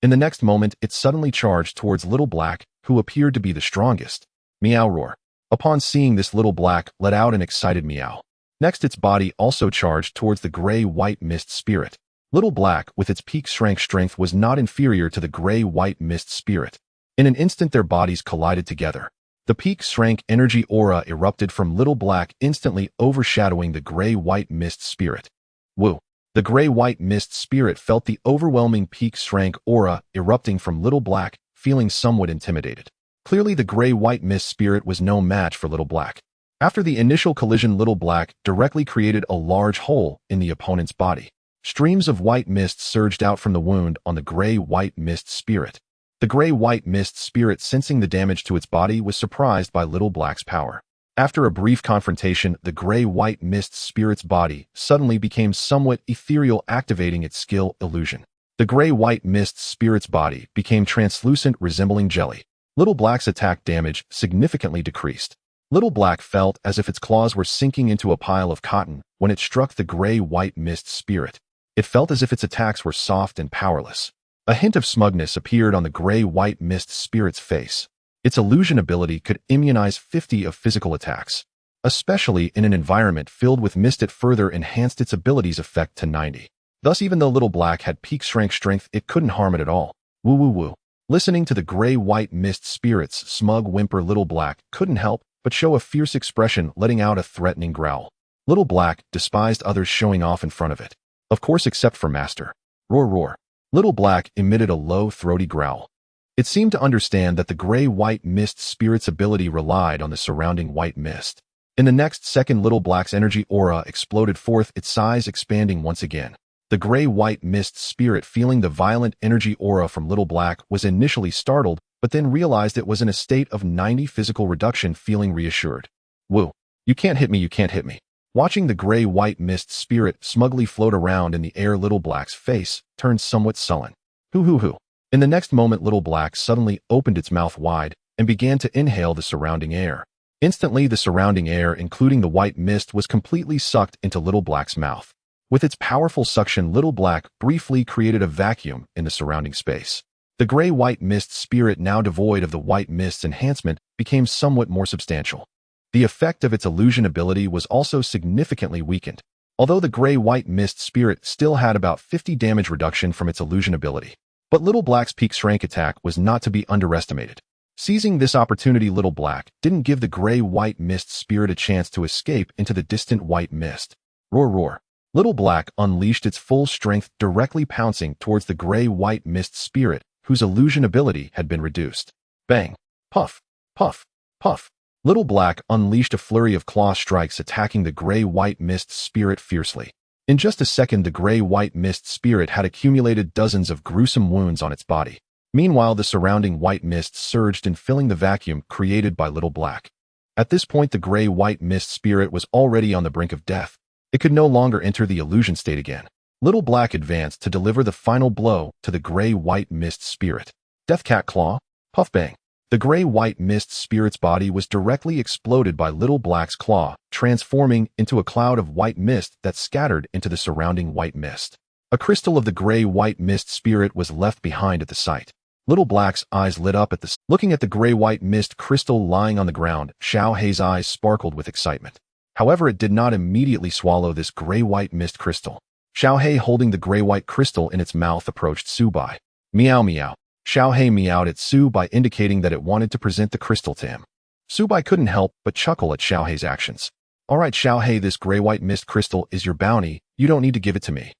In the next moment, it suddenly charged towards Little Black, who appeared to be the strongest. Meow roar. Upon seeing this, Little Black let out an excited meow. Next, its body also charged towards the gray-white mist spirit. Little Black, with its peak strength, was not inferior to the gray-white mist spirit. In an instant, their bodies collided together. The peak strength energy aura erupted from Little Black, instantly overshadowing the gray-white mist spirit. Woo! The gray-white mist spirit felt the overwhelming peak strength aura erupting from Little Black, feeling somewhat intimidated. Clearly, the gray-white mist spirit was no match for Little Black. After the initial collision, Little Black directly created a large hole in the opponent's body. Streams of white mist surged out from the wound on the gray-white mist spirit. The gray-white mist spirit, sensing the damage to its body, was surprised by Little Black's power. After a brief confrontation, the gray-white mist spirit's body suddenly became somewhat ethereal, activating its skill illusion. The gray-white mist spirit's body became translucent, resembling jelly. Little Black's attack damage significantly decreased. Little Black felt as if its claws were sinking into a pile of cotton when it struck the gray-white mist spirit. It felt as if its attacks were soft and powerless. A hint of smugness appeared on the gray-white mist spirit's face. Its illusion ability could immunize 50 of physical attacks. especially in an environment filled with mist. It further enhanced its abilities effect to 90. Thus, even though Little Black had peak strength, it couldn't harm it at all. Woo woo woo. Listening to the gray-white mist spirit's smug whimper, Little Black couldn't help but show a fierce expression, letting out a threatening growl. Little Black despised others showing off in front of it. Of course, except for Master. Roar roar. Little Black emitted a low, throaty growl. It seemed to understand that the gray-white mist spirit's ability relied on the surrounding white mist. In the next second, Little Black's energy aura exploded forth, its size expanding once again. The gray-white mist spirit, feeling the violent energy aura from Little Black, was initially startled, but then realized it was in a state of 90 physical reduction, feeling reassured. Woo. You can't hit me, you can't hit me. Watching the gray-white mist spirit smugly float around in the air, Little Black's face turned somewhat sullen. Hoo hoo hoo. In the next moment, Little Black suddenly opened its mouth wide and began to inhale the surrounding air. Instantly, the surrounding air, including the white mist, was completely sucked into Little Black's mouth. With its powerful suction, Little Black briefly created a vacuum in the surrounding space. The gray-white mist spirit, now devoid of the white mist's enhancement, became somewhat more substantial. The effect of its illusion ability was also significantly weakened, although the gray-white mist spirit still had about 50 damage reduction from its illusion ability. But Little Black's peak strength attack was not to be underestimated. Seizing this opportunity, Little Black didn't give the gray-white mist spirit a chance to escape into the distant white mist. Roar roar. Little Black unleashed its full strength, directly pouncing towards the gray-white mist spirit, whose illusion ability had been reduced. Bang! Puff! Puff! Puff! Little Black unleashed a flurry of claw strikes, attacking the gray-white mist spirit fiercely. In just a second, the gray-white mist spirit had accumulated dozens of gruesome wounds on its body. Meanwhile, the surrounding white mist surged in, filling the vacuum created by Little Black. At this point, the gray-white mist spirit was already on the brink of death. It could no longer enter the illusion state again. Little Black advanced to deliver the final blow to the gray-white mist spirit. Death Cat Claw. Puff bang. The gray-white mist spirit's body was directly exploded by Little Black's claw, transforming into a cloud of white mist that scattered into the surrounding white mist. A crystal of the gray-white mist spirit was left behind at the site. Little Black's eyes lit up at looking at the gray-white mist crystal lying on the ground. Xiao Hei's eyes sparkled with excitement. However, it did not immediately swallow this gray-white mist crystal. Xiao Hei, holding the gray-white crystal in its mouth, approached Subai. Meow meow. Xiao Hei meowed at Subai, indicating that it wanted to present the crystal to him. Subai couldn't help but chuckle at Xiao Hei's actions. All right, Xiao Hei, this gray-white mist crystal is your bounty. You don't need to give it to me.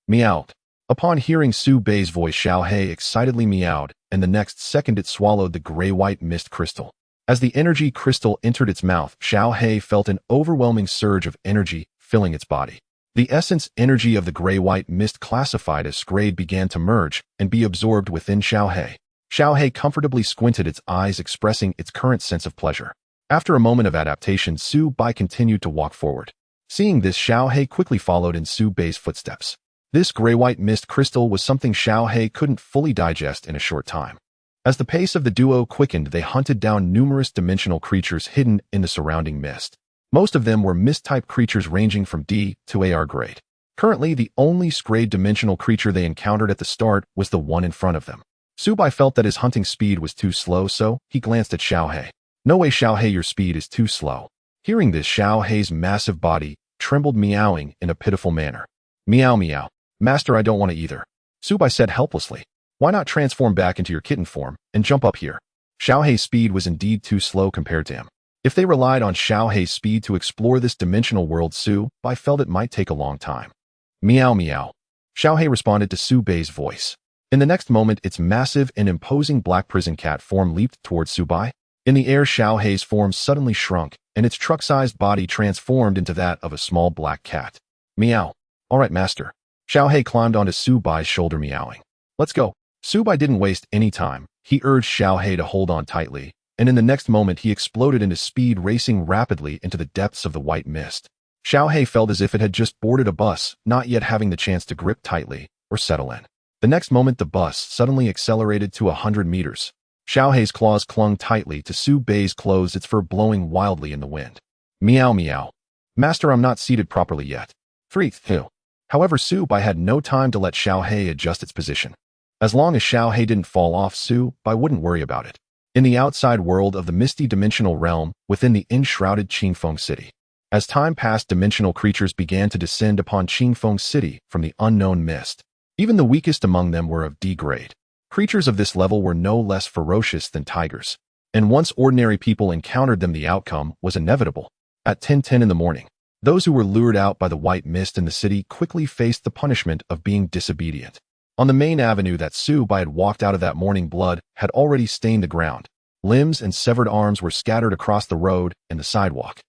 Meowed. Upon hearing Subai's voice, Xiao Hei excitedly meowed, and the next second it swallowed the gray-white mist crystal. As the energy crystal entered its mouth, Xiao Hei felt an overwhelming surge of energy filling its body. The essence energy of the gray-white mist, classified as grade, began to merge and be absorbed within Xiao Hei. Xiao Hei comfortably squinted its eyes, expressing its current sense of pleasure. After a moment of adaptation, Subai continued to walk forward. Seeing this, Xiao Hei quickly followed in Subai's footsteps. This gray-white mist crystal was something Xiao Hei couldn't fully digest in a short time. As the pace of the duo quickened, they hunted down numerous dimensional creatures hidden in the surrounding mist. Most of them were mist-type creatures ranging from D to AR grade. Currently, the only grade dimensional creature they encountered at the start was the one in front of them. Subai felt that his hunting speed was too slow, so he glanced at Xiao Hei. No way, Xiao Hei, your speed is too slow. Hearing this, Xiao Hei's massive body trembled, meowing in a pitiful manner. Meow meow. Master, I don't want to either. Subai said helplessly. Why not transform back into your kitten form and jump up here? Xiao Hei's speed was indeed too slow compared to him. If they relied on Xiao Hei's speed to explore this dimensional world, Subai felt it might take a long time. Meow meow. Xiao Hei responded to Subai's voice. In the next moment, its massive and imposing black prison cat form leaped towards Subai. In the air, Xiao Hei's form suddenly shrunk, and its truck-sized body transformed into that of a small black cat. Meow. All right, master. Xiao Hei climbed onto Subai's shoulder, meowing. Let's go. Subai didn't waste any time. He urged Xiao Hei to hold on tightly, and in the next moment he exploded into speed, racing rapidly into the depths of the white mist. Xiao Hei felt as if it had just boarded a bus, not yet having the chance to grip tightly or settle in. The next moment the bus suddenly accelerated to 100 meters. Xiao Hei's claws clung tightly to Subai's clothes, its fur blowing wildly in the wind. Meow meow. Master, I'm not seated properly yet. 3, 2. However, Subai had no time to let Xiao Hei adjust its position. As long as Xiao Hei didn't fall off, Subai wouldn't worry about it. in the outside world of the misty dimensional realm within the enshrouded Qingfeng City. As time passed, dimensional creatures began to descend upon Qingfeng City from the unknown mist. Even the weakest among them were of D grade. Creatures of this level were no less ferocious than tigers. And once ordinary people encountered them, the outcome was inevitable. At 10:10 in the morning, those who were lured out by the white mist in the city quickly faced the punishment of being disobedient. On the main avenue that Su Bai had walked out of that morning, blood had already stained the ground. Limbs and severed arms were scattered across the road and the sidewalk.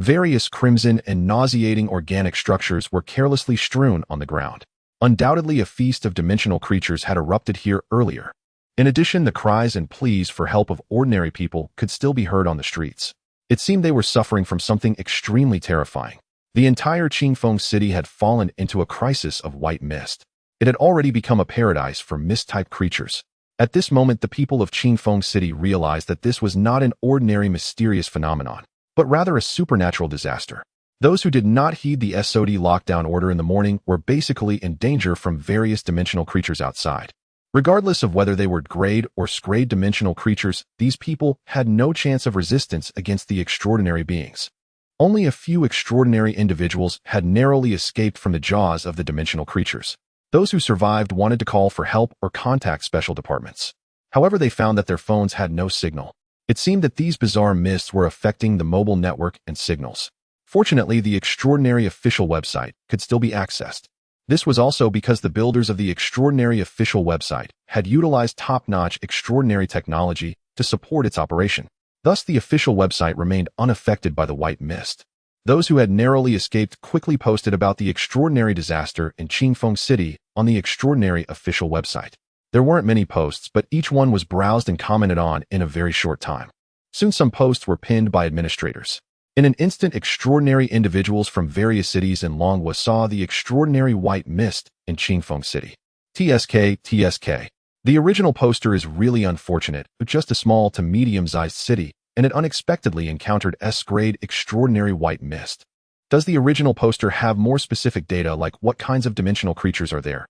Various crimson and nauseating organic structures were carelessly strewn on the ground. Undoubtedly, a feast of dimensional creatures had erupted here earlier. In addition, the cries and pleas for help of ordinary people could still be heard on the streets. It seemed they were suffering from something extremely terrifying. The entire Qingfeng City had fallen into a crisis of white mist. It had already become a paradise for mist-type creatures. At this moment, the people of Qingfeng City realized that this was not an ordinary mysterious phenomenon, but rather a supernatural disaster. Those who did not heed the SOD lockdown order in the morning were basically in danger from various dimensional creatures outside. Regardless of whether they were grade or scrade dimensional creatures, these people had no chance of resistance against the extraordinary beings. Only a few extraordinary individuals had narrowly escaped from the jaws of the dimensional creatures. Those who survived wanted to call for help or contact special departments. However, they found that their phones had no signal. It seemed that these bizarre mists were affecting the mobile network and signals. Fortunately, the extraordinary official website could still be accessed. This was also because the builders of the extraordinary official website had utilized top-notch extraordinary technology to support its operation. Thus, the official website remained unaffected by the white mist. Those who had narrowly escaped quickly posted about the extraordinary disaster in Qingfeng City on the extraordinary official website. There weren't many posts, but each one was browsed and commented on in a very short time. Soon some posts were pinned by administrators. In an instant, extraordinary individuals from various cities in Longhua saw the extraordinary white mist in Qingfeng City. TSK. The original poster is really unfortunate, but just a small to medium-sized city, and it unexpectedly encountered S-grade extraordinary white mist. Does the original poster have more specific data, like what kinds of dimensional creatures are there?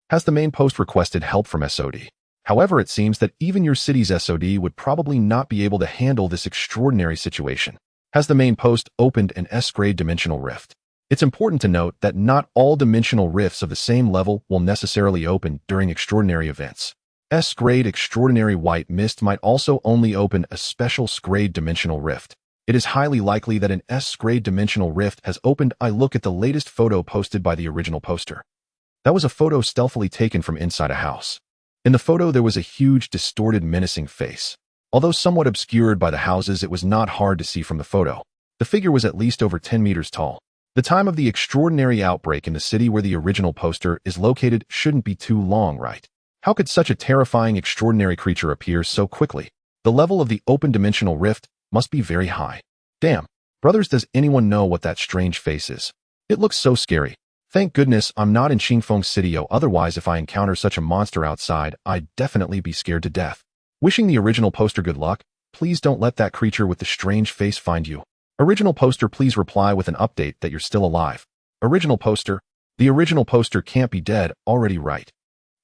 Has the main post requested help from SOD? However, it seems that even your city's SOD would probably not be able to handle this extraordinary situation. Has the main post opened an S-grade dimensional rift? It's important to note that not all dimensional rifts of the same level will necessarily open during extraordinary events. S-grade extraordinary white mist might also only open a special S-grade dimensional rift. It is highly likely that an S-grade dimensional rift has opened. I look at the latest photo posted by the original poster. That was a photo stealthily taken from inside a house. In the photo, there was a huge, distorted, menacing face. Although somewhat obscured by the houses, it was not hard to see from the photo. The figure was at least over 10 meters tall. The time of the extraordinary outbreak in the city where the original poster is located shouldn't be too long, right? How could such a terrifying extraordinary creature appear so quickly? The level of the open dimensional rift must be very high. Damn. Brothers, does anyone know what that strange face is? It looks so scary. Thank goodness I'm not in Qingfeng City, otherwise if I encounter such a monster outside, I'd definitely be scared to death. Wishing the original poster good luck. Please don't let that creature with the strange face find you. Original poster, please reply with an update that you're still alive. Original poster. The original poster can't be dead already, right?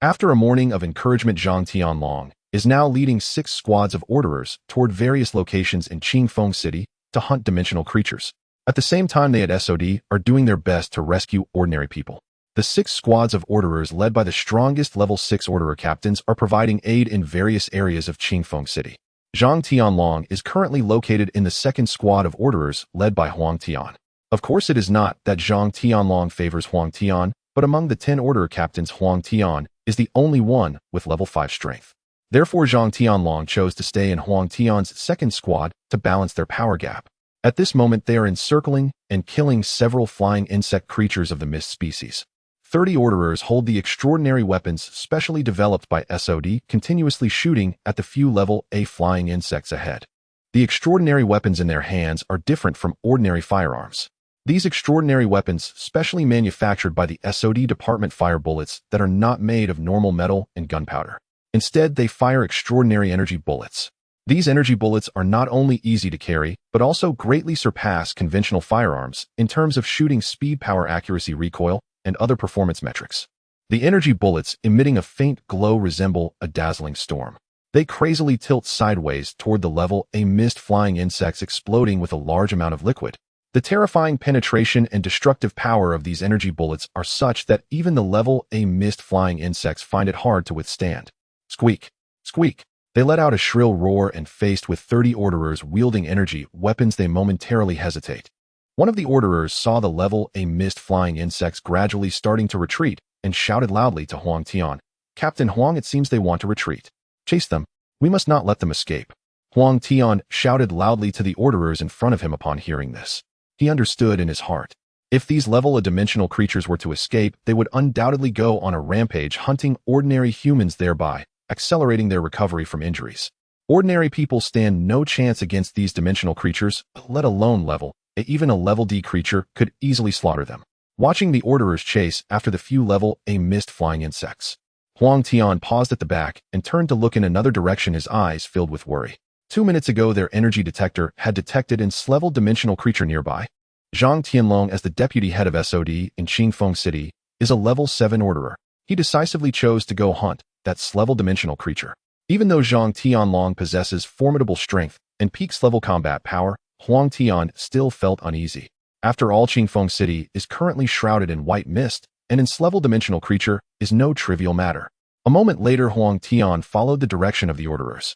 After a morning of encouragement, Zhang Tianlong is now leading 6 squads of orderers toward various locations in Qingfeng City to hunt dimensional creatures. At the same time, they at SOD are doing their best to rescue ordinary people. The 6 squads of orderers led by the strongest level 6 orderer captains are providing aid in various areas of Qingfeng City. Zhang Tianlong is currently located in the 2nd squad of orderers led by Huang Tian. Of course, it is not that Zhang Tianlong favors Huang Tian, but among the 10 orderer captains, Huang Tian is the only one with level 5 strength. Therefore, Zhang Tianlong chose to stay in Huang Tian's 2nd squad to balance their power gap. At this moment, they are encircling and killing several flying insect creatures of the mist species. 30 orderers hold the extraordinary weapons specially developed by SOD, continuously shooting at the few level A flying insects ahead. The extraordinary weapons in their hands are different from ordinary firearms. These extraordinary weapons, specially manufactured by the SOD department, fire bullets that are not made of normal metal and gunpowder. Instead, they fire extraordinary energy bullets. These energy bullets are not only easy to carry, but also greatly surpass conventional firearms in terms of shooting speed, power, accuracy, recoil, and other performance metrics. The energy bullets, emitting a faint glow, resemble a dazzling storm. They crazily tilt sideways toward the level A mist flying insects exploding with a large amount of liquid. The terrifying penetration and destructive power of these energy bullets are such that even the level A mist flying insects find it hard to withstand. Squeak! Squeak! They let out a shrill roar and faced with 30 orderers wielding energy weapons they momentarily hesitate. One of the orderers saw the level A mist flying insects gradually starting to retreat and shouted loudly to Huang Tian, "Captain Huang, it seems they want to retreat. Chase them. We must not let them escape." Huang Tian shouted loudly to the orderers in front of him upon hearing this. He understood in his heart. If these level A dimensional creatures were to escape, they would undoubtedly go on a rampage hunting ordinary humans, thereby accelerating their recovery from injuries. Ordinary people stand no chance against these dimensional creatures, let alone level A. Even a level D creature could easily slaughter them. Watching the orderers chase after the few level A mist flying insects, Huang Tian paused at the back and turned to look in another direction, his eyes filled with worry. 2 minutes ago, their energy detector had detected an S-level dimensional creature nearby. Zhang Tianlong, as the deputy head of SOD in Qingfeng City, is a level 7 orderer. He decisively chose to go hunt that S-level dimensional creature. Even though Zhang Tianlong possesses formidable strength and peak-level combat power, Huang Tian still felt uneasy. After all, Qingfeng City is currently shrouded in white mist, and an S-level dimensional creature is no trivial matter. A moment later, Huang Tian followed the direction of the orderers.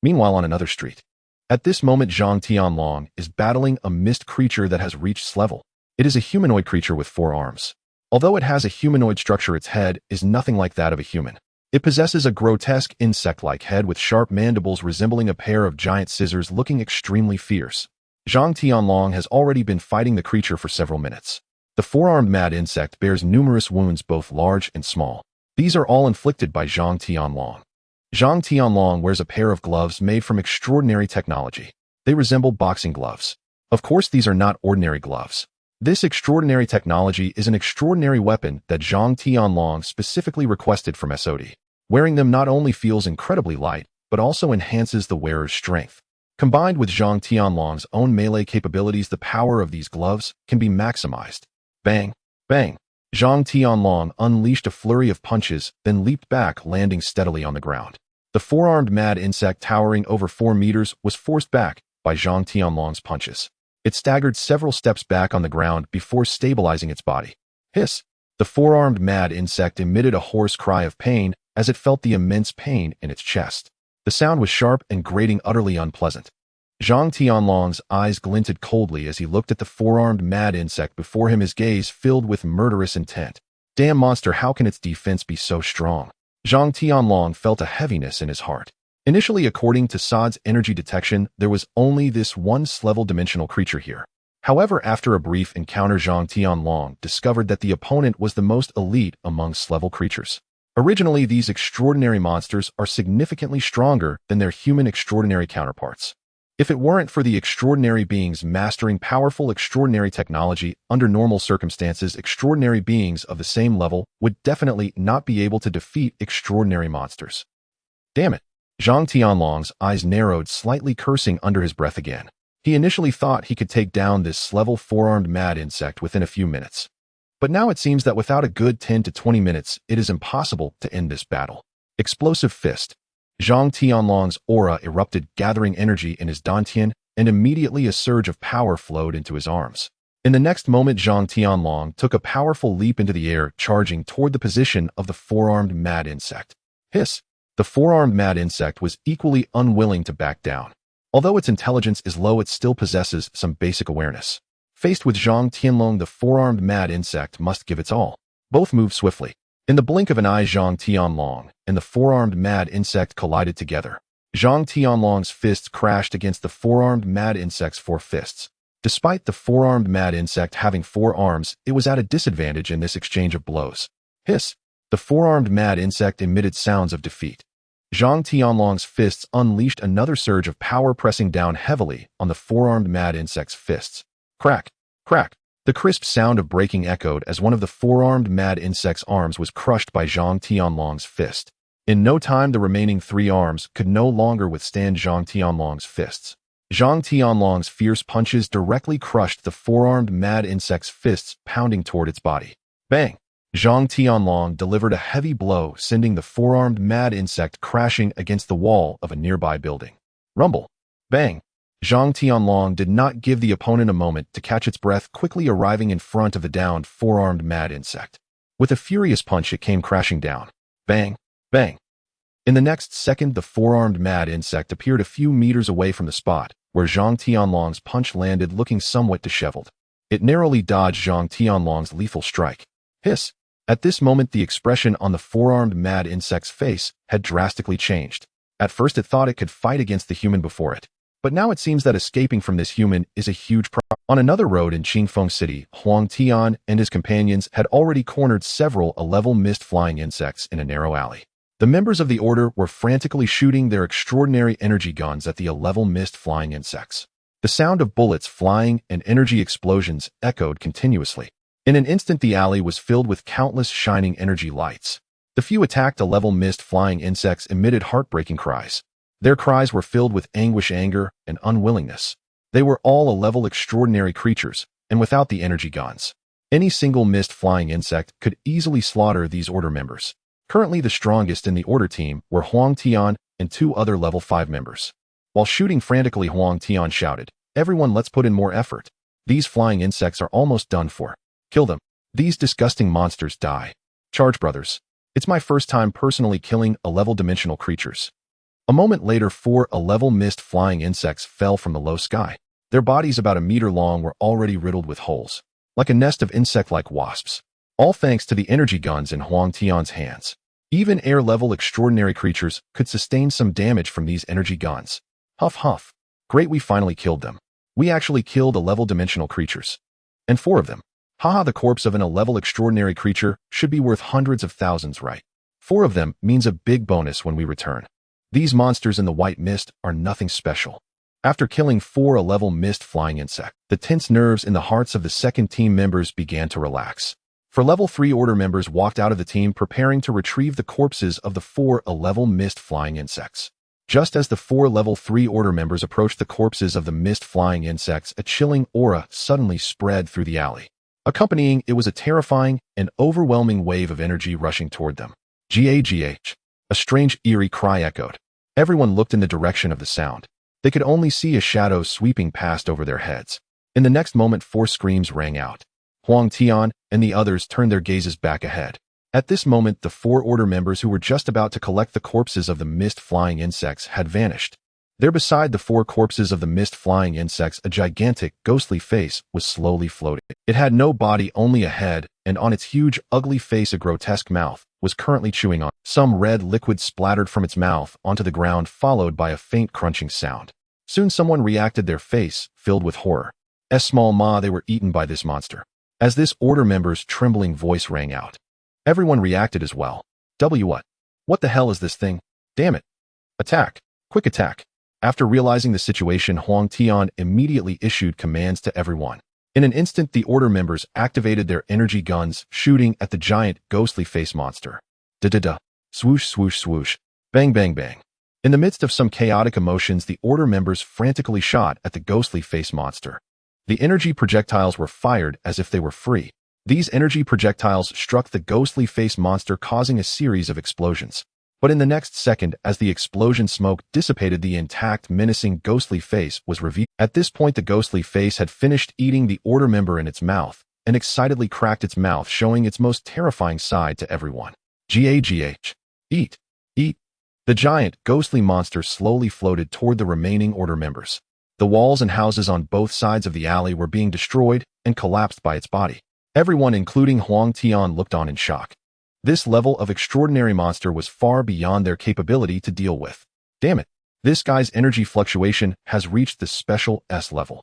Meanwhile, on another street. At this moment, Zhang Tianlong is battling a mist creature that has reached S-level. It is a humanoid creature with 4 arms. Although it has a humanoid structure, its head is nothing like that of a human. It possesses a grotesque insect-like head with sharp mandibles resembling a pair of giant scissors, looking extremely fierce. Zhang Tianlong has already been fighting the creature for several minutes. The 4-armed mad insect bears numerous wounds, both large and small. These are all inflicted by Zhang Tianlong. Zhang Tianlong wears a pair of gloves made from extraordinary technology. They resemble boxing gloves. Of course, these are not ordinary gloves. This extraordinary technology is an extraordinary weapon that Zhang Tianlong specifically requested from SOD. Wearing them not only feels incredibly light, but also enhances the wearer's strength. Combined with Zhang Tianlong's own melee capabilities, the power of these gloves can be maximized. Bang! Bang! Zhang Tianlong unleashed a flurry of punches, then leaped back, landing steadily on the ground. The 4-armed mad insect, towering over 4 meters, was forced back by Zhang Tianlong's punches. It staggered several steps back on the ground before stabilizing its body. Hiss! The 4-armed mad insect emitted a hoarse cry of pain as it felt the immense pain in its chest. The sound was sharp and grating, utterly unpleasant. Zhang Tianlong's eyes glinted coldly as he looked at the 4-armed mad insect before him, his gaze filled with murderous intent. Damn monster, how can its defense be so strong? Zhang Tianlong felt a heaviness in his heart. Initially, according to SOD's energy detection, there was only this one S-level dimensional creature here. However, after a brief encounter, Zhang Tianlong discovered that the opponent was the most elite among S-level creatures. Originally, these extraordinary monsters are significantly stronger than their human extraordinary counterparts. If it weren't for the extraordinary beings mastering powerful extraordinary technology, under normal circumstances, extraordinary beings of the same level would definitely not be able to defeat extraordinary monsters. Damn it! Zhang Tianlong's eyes narrowed slightly, cursing under his breath again. He initially thought he could take down this level 4-armed mad insect within a few minutes. But now it seems that without a good 10 to 20 minutes, it is impossible to end this battle. Explosive fist. Zhang Tianlong's aura erupted, gathering energy in his dantian, and immediately a surge of power flowed into his arms. In the next moment, Zhang Tianlong took a powerful leap into the air, charging toward the position of the 4-armed mad insect. Hiss! The 4-armed mad insect was equally unwilling to back down. Although its intelligence is low, it still possesses some basic awareness. Faced with Zhang Tianlong, the 4-armed mad insect must give its all. Both moved swiftly. In the blink of an eye, Zhang Tianlong and the 4-armed mad insect collided together. Zhang Tianlong's fists crashed against the 4-armed mad insect's 4 fists. Despite the 4-armed mad insect having 4 arms, it was at a disadvantage in this exchange of blows. Hiss! The 4-armed mad insect emitted sounds of defeat. Zhang Tianlong's fists unleashed another surge of power, pressing down heavily on the 4-armed mad insect's fists. Crack! Crack! The crisp sound of breaking echoed as one of the 4-armed mad insect's arms was crushed by Zhang Tianlong's fist. In no time, the remaining 3 arms could no longer withstand Zhang Tianlong's fists. Zhang Tianlong's fierce punches directly crushed the 4-armed mad insect's fists, pounding toward its body. Bang! Zhang Tianlong delivered a heavy blow, sending the four-armed mad insect crashing against the wall of a nearby building. Rumble. Bang. Zhang Tianlong did not give the opponent a moment to catch its breath, quickly arriving in front of the downed four-armed mad insect. With a furious punch, it came crashing down. Bang. Bang. In the next second, the four-armed mad insect appeared a few meters away from the spot where Zhang Tianlong's punch landed, looking somewhat disheveled. It narrowly dodged Zhang Tianlong's lethal strike. Hiss. At this moment, the expression on the four-armed mad insect's face had drastically changed. At first, it thought it could fight against the human before it. But now it seems that escaping from this human is a huge problem. On another road in Qingfeng City, Huang Tian and his companions had already cornered several A-level mist flying insects in a narrow alley. The members of the order were frantically shooting their extraordinary energy guns at the A-level mist flying insects. The sound of bullets flying and energy explosions echoed continuously. In an instant, the alley was filled with countless shining energy lights. The few attacked A-level mist flying insects emitted heartbreaking cries. Their cries were filled with anguish, anger, and unwillingness. They were all A-level extraordinary creatures, and without the energy guns, any single mist flying insect could easily slaughter these order members. Currently, the strongest in the order team were Huang Tian and two other level 5 members. While shooting frantically, Huang Tian shouted, "Everyone, let's put in more effort. These flying insects are almost done for. Kill them. These disgusting monsters die. Charge, brothers. It's my first time personally killing A-level dimensional creatures." A moment later, 4 A-level mist flying insects fell from the low sky. Their bodies, about a meter long, were already riddled with holes, like a nest of insect-like wasps, all thanks to the energy guns in Huang Tian's hands. Even air-level extraordinary creatures could sustain some damage from these energy guns. Huff huff. Great, we finally killed them. We actually killed A-level dimensional creatures. And 4 of them. Haha, the corpse of an A-level extraordinary creature should be worth hundreds of thousands, right? 4 of them means a big bonus when we return. These monsters in the white mist are nothing special. After killing 4 A-level mist flying insect, the tense nerves in the hearts of the second team members began to relax. For level 3 order members walked out of the team, preparing to retrieve the corpses of the 4 A-level mist flying insects. Just as the 4 level 3 order members approached the corpses of the mist flying insects, a chilling aura suddenly spread through the alley. Accompanying it was a terrifying and overwhelming wave of energy rushing toward them. Gah! A strange, eerie cry echoed. Everyone looked in the direction of the sound. They could only see a shadow sweeping past over their heads. In the next moment, 4 screams rang out. Huang Tian and the others turned their gazes back ahead. At this moment, the 4 order members who were just about to collect the corpses of the mist flying insects had vanished. There, beside the 4 corpses of the mist flying insects, a gigantic, ghostly face was slowly floating. It had no body, only a head, and on its huge, ugly face a grotesque mouth was currently chewing on. Some red liquid splattered from its mouth onto the ground, followed by a faint crunching sound. Soon someone reacted, their face filled with horror. Small ma, they were eaten by this monster. As this order member's trembling voice rang out, everyone reacted as well. What? What the hell is this thing? Damn it. Attack. Quick attack. After realizing the situation, Huang Tian immediately issued commands to everyone. In an instant, the order members activated their energy guns, shooting at the giant, ghostly face monster. Da-da-da. Swoosh, swoosh, swoosh. Bang, bang, bang. In the midst of some chaotic emotions, the order members frantically shot at the ghostly face monster. The energy projectiles were fired as if they were free. These energy projectiles struck the ghostly face monster, causing a series of explosions. But in the next second, as the explosion smoke dissipated, the intact, menacing ghostly face was revealed. At this point, the ghostly face had finished eating the order member in its mouth and excitedly cracked its mouth, showing its most terrifying side to everyone. Gah! Eat! Eat! The giant, ghostly monster slowly floated toward the remaining order members. The walls and houses on both sides of the alley were being destroyed and collapsed by its body. Everyone, including Huang Tian, looked on in shock. This level of extraordinary monster was far beyond their capability to deal with. Damn it. This guy's energy fluctuation has reached the special S level.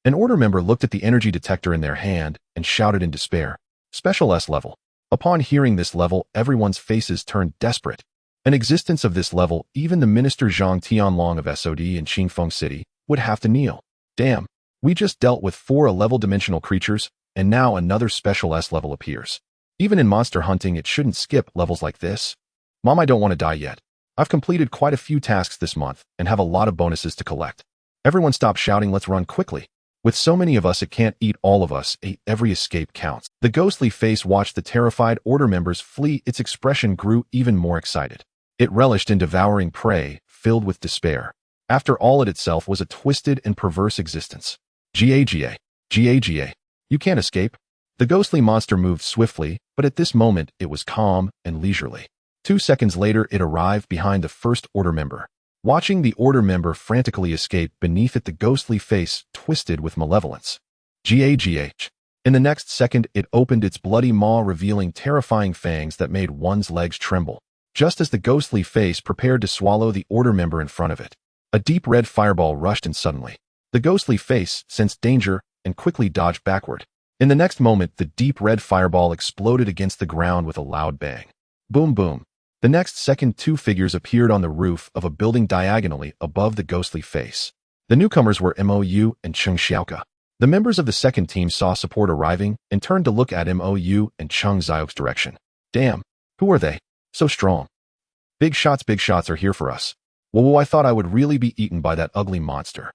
An order member looked at the energy detector in their hand and shouted in despair. Special S level. Upon hearing this level, everyone's faces turned desperate. An existence of this level, even the Minister Zhang Tianlong of SOD in Qingfeng City would have to kneel. Damn. We just dealt with 4 A-level dimensional creatures, and now another special S level appears. Even in monster hunting, it shouldn't skip levels like this. Mom, I don't want to die yet. I've completed quite a few tasks this month and have a lot of bonuses to collect. Everyone stop shouting, let's run quickly. With so many of us, it can't eat all of us. Every escape counts. The ghostly face watched the terrified Order members flee. Its expression grew even more excited. It relished in devouring prey, filled with despair. After all, it itself was a twisted and perverse existence. Gaga. Gaga. You can't escape. The ghostly monster moved swiftly, but at this moment it was calm and leisurely. 2 seconds later, it arrived behind the first Order member. Watching the Order member frantically escape beneath it, the ghostly face twisted with malevolence. Gagh. In the next second, it opened its bloody maw, revealing terrifying fangs that made one's legs tremble. Just as the ghostly face prepared to swallow the Order member in front of it, a deep red fireball rushed in suddenly. The ghostly face sensed danger and quickly dodged backward. In the next moment, the deep red fireball exploded against the ground with a loud bang. Boom, boom. The next second, 2 figures appeared on the roof of a building diagonally above the ghostly face. The newcomers were Mou and Cheng Xiaoke. The members of the second team saw support arriving and turned to look at Mou and Cheng Xiaoke's direction. Damn, who are they? So strong. Big shots are here for us. Whoa, I thought I would really be eaten by that ugly monster.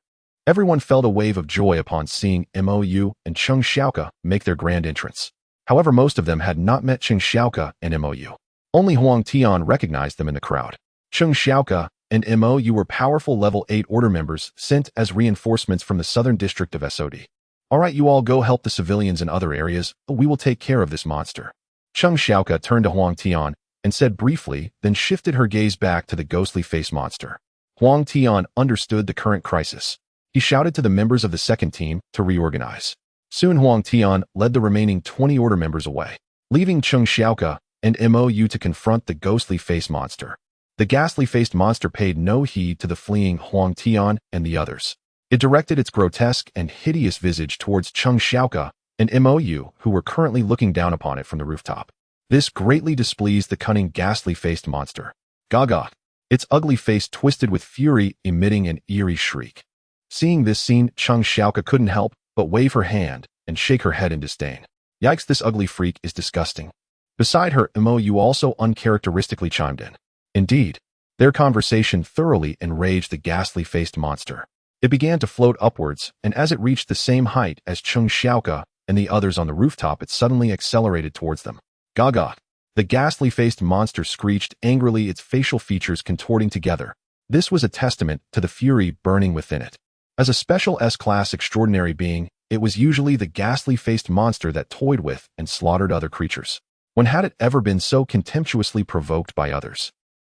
Everyone felt a wave of joy upon seeing Mou and Cheng Xiaoke make their grand entrance. However, most of them had not met Cheng Xiaoke and Mou. Only Huang Tian recognized them in the crowd. Cheng Xiaoke and Mou were powerful level 8 Order members sent as reinforcements from the southern district of SOD. Alright, you all go help the civilians in other areas. We will take care of this monster. Cheng Xiaoke turned to Huang Tian and said briefly, then shifted her gaze back to the ghostly face monster. Huang Tian understood the current crisis. He shouted to the members of the second team to reorganize. Soon Huang Tian led the remaining 20 Order members away, leaving Cheng Xiaoke and Mou to confront the ghostly face monster. The ghastly-faced monster paid no heed to the fleeing Huang Tian and the others. It directed its grotesque and hideous visage towards Cheng Xiaoke and Mou, who were currently looking down upon it from the rooftop. This greatly displeased the cunning ghastly-faced monster. Gaga. Its ugly face twisted with fury, emitting an eerie shriek. Seeing this scene, Cheng Xiaoke couldn't help but wave her hand and shake her head in disdain. Yikes, this ugly freak is disgusting. Beside her, Mou also uncharacteristically chimed in. Indeed, their conversation thoroughly enraged the ghastly-faced monster. It began to float upwards, and as it reached the same height as Cheng Xiaoke and the others on the rooftop, it suddenly accelerated towards them. Gaga. The ghastly-faced monster screeched angrily, its facial features contorting together. This was a testament to the fury burning within it. As a special S-class extraordinary being, it was usually the ghastly-faced monster that toyed with and slaughtered other creatures. When had it ever been so contemptuously provoked by others?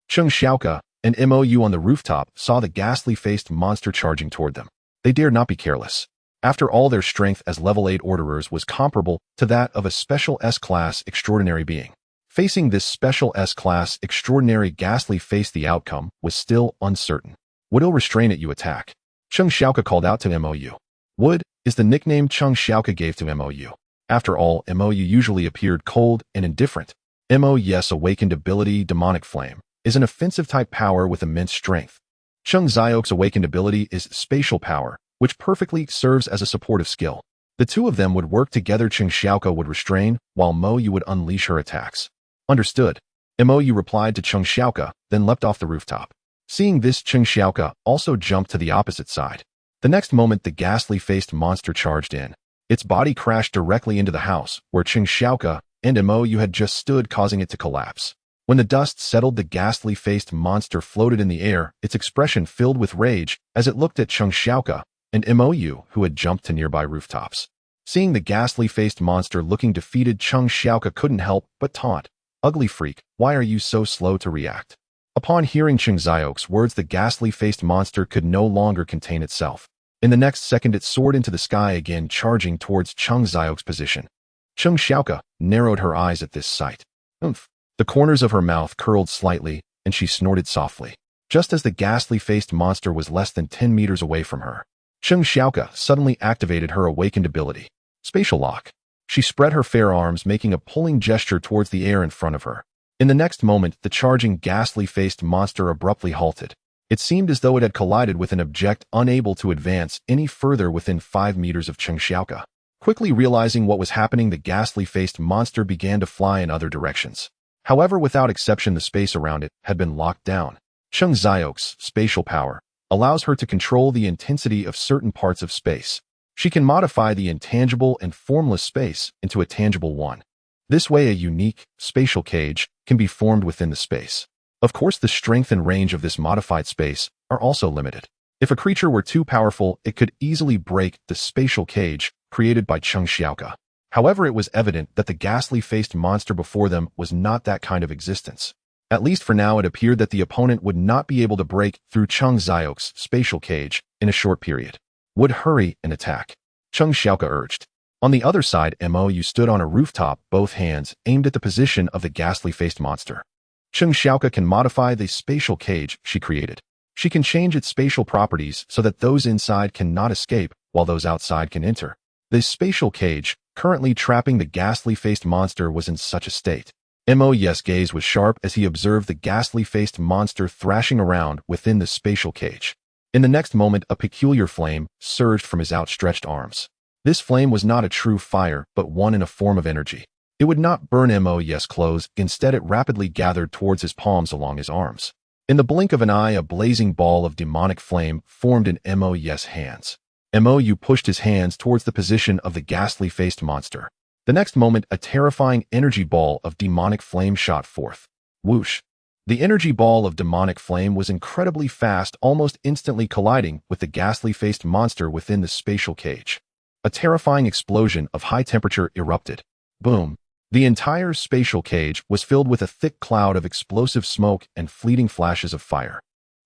Cheng Xiaoke and Mou on the rooftop saw the ghastly-faced monster charging toward them. They dared not be careless. After all, their strength as level 8 Orderers was comparable to that of a special S-class extraordinary being. Facing this special S-class extraordinary ghastly face, the outcome was still uncertain. Would it restrain it? You attack? Cheng Xiaoke called out to Mou. Wood is the nickname Cheng Xiaoke gave to Mou. After all, Mou usually appeared cold and indifferent. Mou's awakened ability, Demonic Flame, is an offensive type power with immense strength. Cheng Xiaoke's awakened ability is Spatial Power, which perfectly serves as a supportive skill. The two of them would work together. Cheng Xiaoke would restrain, while Mou would unleash her attacks. Understood. Mou replied to Cheng Xiaoke, then leapt off the rooftop. Seeing this, Cheng Xiaoke also jumped to the opposite side. The next moment, the ghastly-faced monster charged in. Its body crashed directly into the house, where Cheng Xiaoke and Mou had just stood, causing it to collapse. When the dust settled, the ghastly-faced monster floated in the air, its expression filled with rage as it looked at Cheng Xiaoke and Mou, who had jumped to nearby rooftops. Seeing the ghastly-faced monster looking defeated, Cheng Xiaoke couldn't help but taunt. Ugly freak, why are you so slow to react? Upon hearing Cheng Xiaoke's words, the ghastly-faced monster could no longer contain itself. In the next second, it soared into the sky again, charging towards Cheng Xiaoke's position. Cheng Xiaoke narrowed her eyes at this sight. Oomph. The corners of her mouth curled slightly, and she snorted softly. Just as the ghastly-faced monster was less than 10 meters away from her, Cheng Xiaoke suddenly activated her awakened ability, Spatial Lock. She spread her fair arms, making a pulling gesture towards the air in front of her. In the next moment, the charging ghastly-faced monster abruptly halted. It seemed as though it had collided with an object, unable to advance any further within 5 meters of Cheng Xiaoke. Quickly realizing what was happening, the ghastly-faced monster began to fly in other directions. However, without exception, the space around it had been locked down. Cheng Xiaoke's spatial power allows her to control the intensity of certain parts of space. She can modify the intangible and formless space into a tangible one. This way, a unique, spatial cage can be formed within the space. Of course, the strength and range of this modified space are also limited. If a creature were too powerful, it could easily break the spatial cage created by Cheng Xiaoke. However, it was evident that the ghastly-faced monster before them was not that kind of existence. At least for now, it appeared that the opponent would not be able to break through Cheng Xiaoke's spatial cage in a short period. Would hurry and attack, Cheng Xiaoke urged. On the other side, Mou stood on a rooftop, both hands aimed at the position of the ghastly-faced monster. Cheng Xiaoke can modify the spatial cage she created. She can change its spatial properties so that those inside cannot escape, while those outside can enter. The spatial cage, currently trapping the ghastly-faced monster, was in such a state. Mou's gaze was sharp as he observed the ghastly-faced monster thrashing around within the spatial cage. In the next moment, a peculiar flame surged from his outstretched arms. This flame was not a true fire, but one in a form of energy. It would not burn Mou's clothes, instead it rapidly gathered towards his palms along his arms. In the blink of an eye, a blazing ball of demonic flame formed in Mou's hands. Mou pushed his hands towards the position of the ghastly-faced monster. The next moment, a terrifying energy ball of demonic flame shot forth. Whoosh! The energy ball of demonic flame was incredibly fast, almost instantly colliding with the ghastly-faced monster within the spatial cage. A terrifying explosion of high temperature erupted. Boom! The entire spatial cage was filled with a thick cloud of explosive smoke and fleeting flashes of fire.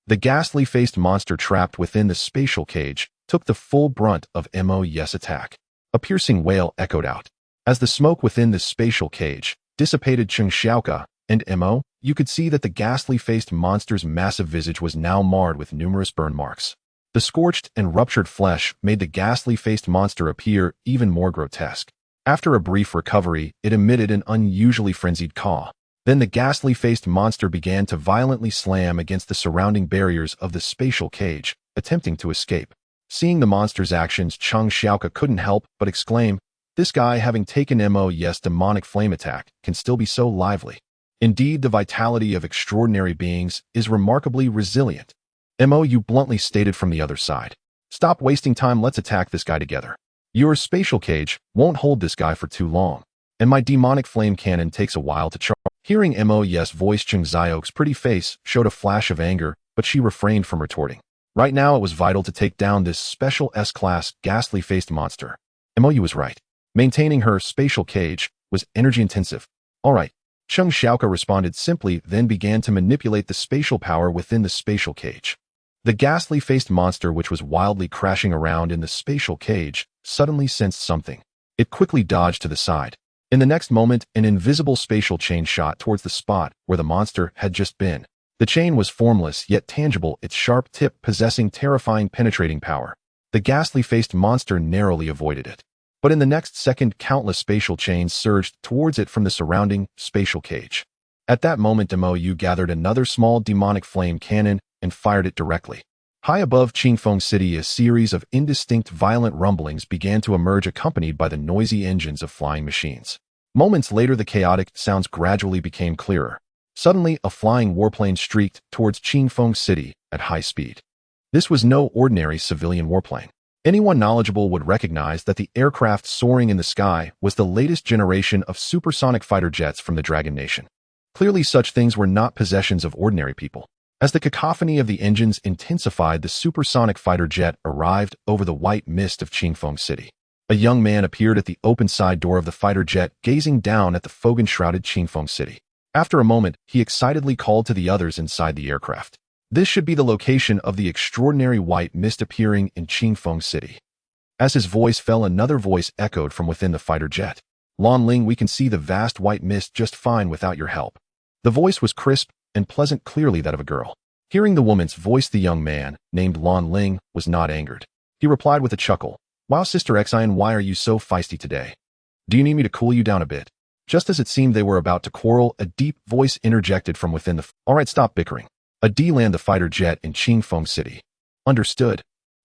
The ghastly-faced monster trapped within the spatial cage took the full brunt of Mou's attack. A piercing wail echoed out. As the smoke within the spatial cage dissipated Cheng Xiaoke and Mou, you could see that the ghastly-faced monster's massive visage was now marred with numerous burn marks. The scorched and ruptured flesh made the ghastly-faced monster appear even more grotesque. After a brief recovery, it emitted an unusually frenzied caw. Then the ghastly-faced monster began to violently slam against the surrounding barriers of the spatial cage, attempting to escape. Seeing the monster's actions, Cheng Xiaoke couldn't help but exclaim, "This guy, having taken Mou's demonic flame attack, can still be so lively. Indeed, the vitality of extraordinary beings is remarkably resilient." Mou bluntly stated from the other side. "Stop wasting time, let's attack this guy together. Your spatial cage won't hold this guy for too long, and my demonic flame cannon takes a while to charge." Hearing Mou's voice, Cheng Xiaoke's pretty face showed a flash of anger, but she refrained from retorting. Right now, it was vital to take down this special S-class ghastly-faced monster. Mou was right. Maintaining her spatial cage was energy-intensive. All right, Cheng Xiaoke responded simply, then began to manipulate the spatial power within the spatial cage. The ghastly-faced monster, which was wildly crashing around in the spatial cage, suddenly sensed something. It quickly dodged to the side. In the next moment, an invisible spatial chain shot towards the spot where the monster had just been. The chain was formless yet tangible, its sharp tip possessing terrifying penetrating power. The ghastly-faced monster narrowly avoided it. But in the next second, countless spatial chains surged towards it from the surrounding spatial cage. At that moment, Mou gathered another small demonic flame cannon and fired it directly. High above Qingfeng City, a series of indistinct violent rumblings began to emerge, accompanied by the noisy engines of flying machines. Moments later, the chaotic sounds gradually became clearer. Suddenly, a flying warplane streaked towards Qingfeng City at high speed. This was no ordinary civilian warplane. Anyone knowledgeable would recognize that the aircraft soaring in the sky was the latest generation of supersonic fighter jets from the Dragon Nation. Clearly, such things were not possessions of ordinary people. As the cacophony of the engines intensified, the supersonic fighter jet arrived over the white mist of Qingfeng City. A young man appeared at the open side door of the fighter jet, gazing down at the fog-enshrouded Qingfeng City. After a moment, he excitedly called to the others inside the aircraft. This should be the location of the extraordinary white mist appearing in Qingfeng City. As his voice fell, another voice echoed from within the fighter jet. "Lan Ling, we can see the vast white mist just fine without your help." The voice was crisp and pleasant, clearly that of a girl. Hearing the woman's voice, the young man, named Lan Ling, was not angered. He replied with a chuckle, "Wow, Sister Xian, why are you so feisty today? Do you need me to cool you down a bit?" Just as it seemed they were about to quarrel, a deep voice interjected from within the... "All right, stop bickering. D-land the fighter jet in Qingfeng City." "Understood."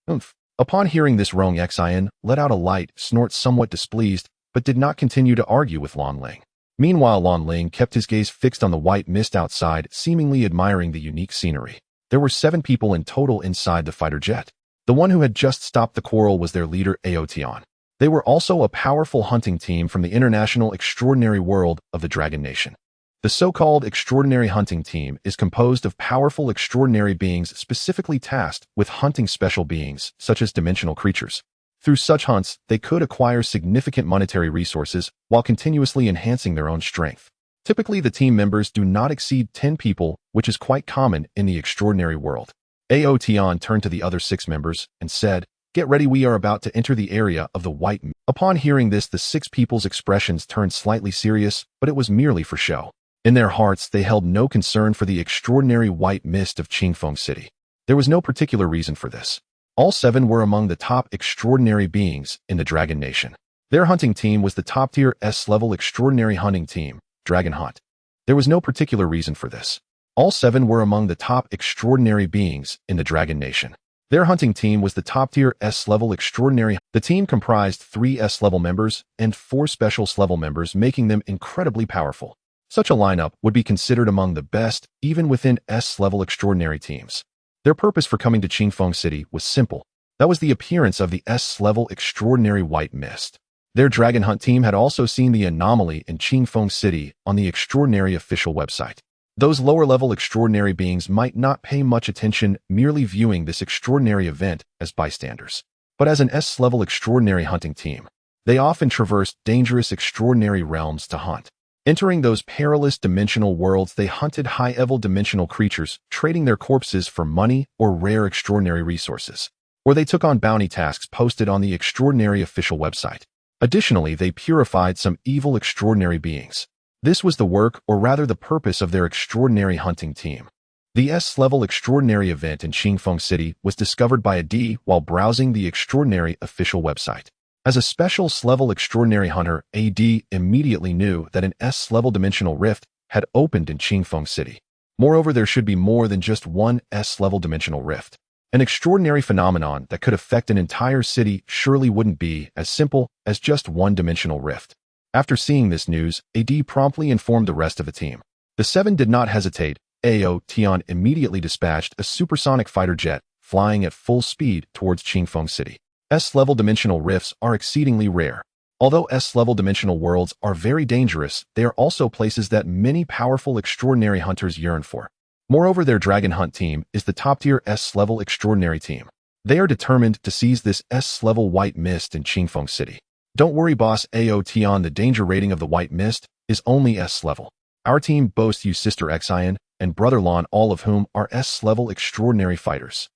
"Oomph." Upon hearing this, Rong Xian let out a light snort, somewhat displeased, but did not continue to argue with Lan Ling. Meanwhile, Lan Ling kept his gaze fixed on the white mist outside, seemingly admiring the unique scenery. There were 7 people in total inside the fighter jet. The one who had just stopped the quarrel was their leader, Aotion. They were also a powerful hunting team from the international extraordinary world of the Dragon Nation. The so-called extraordinary hunting team is composed of powerful extraordinary beings specifically tasked with hunting special beings, such as dimensional creatures. Through such hunts, they could acquire significant monetary resources while continuously enhancing their own strength. Typically, the team members do not exceed 10 people, which is quite common in the extraordinary world. Aotion turned to the other 6 members and said, "Get ready, we are about to enter the area of the white mist." Upon hearing this, the 6 people's expressions turned slightly serious, but it was merely for show. In their hearts, they held no concern for the extraordinary white mist of Qingfeng City. There was no particular reason for this. All 7 were among the top extraordinary beings in the Dragon Nation. Their hunting team was the top-tier S-level extraordinary hunting team, Dragon Hunt. There was no particular reason for this. All 7 were among the top extraordinary beings in the Dragon Nation. Their hunting team was the top-tier S-level extraordinary. The team comprised 3 S-level members and 4 special S-level members, making them incredibly powerful. Such a lineup would be considered among the best, even within S-level extraordinary teams. Their purpose for coming to Qingfeng City was simple. That was the appearance of the S-level extraordinary white mist. Their Dragon Hunt team had also seen the anomaly in Qingfeng City on the extraordinary official website. Those lower-level extraordinary beings might not pay much attention, merely viewing this extraordinary event as bystanders. But as an S-level extraordinary hunting team, they often traversed dangerous extraordinary realms to hunt. Entering those perilous dimensional worlds, they hunted high-level dimensional creatures, trading their corpses for money or rare extraordinary resources. Or they took on bounty tasks posted on the extraordinary official website. Additionally, they purified some evil extraordinary beings. This was the work, or rather the purpose, of their extraordinary hunting team. The S-level extraordinary event in Qingfeng City was discovered by a D while browsing the extraordinary official website. As a special S-level extraordinary hunter, AD immediately knew that an S-level dimensional rift had opened in Qingfeng City. Moreover, there should be more than just one S-level dimensional rift. An extraordinary phenomenon that could affect an entire city surely wouldn't be as simple as just one dimensional rift. After seeing this news, AD promptly informed the rest of the team. The 7 did not hesitate. Aotion immediately dispatched a supersonic fighter jet, flying at full speed towards Qingfeng City. S-level dimensional rifts are exceedingly rare. Although S-level dimensional worlds are very dangerous, they are also places that many powerful extraordinary hunters yearn for. Moreover, their Dragon Hunt team is the top-tier S-level extraordinary team. They are determined to seize this S-level white mist in Qingfeng City. Don't worry, boss Aotion, the danger rating of the white mist is only S-level. Our team boasts you Sister Xian and Brother Lon, all of whom are S-level extraordinary fighters.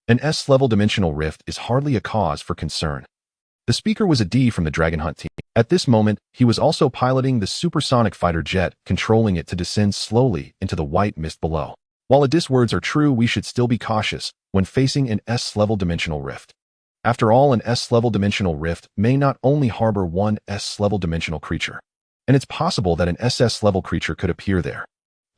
An S-level dimensional rift is hardly a cause for concern. The speaker was a D from the Dragon Hunt team. At this moment, he was also piloting the supersonic fighter jet, controlling it to descend slowly into the white mist below. While Ad's words are true, we should still be cautious when facing an S-level dimensional rift. After all, an S-level dimensional rift may not only harbor one S-level dimensional creature, and it's possible that an SS-level creature could appear there.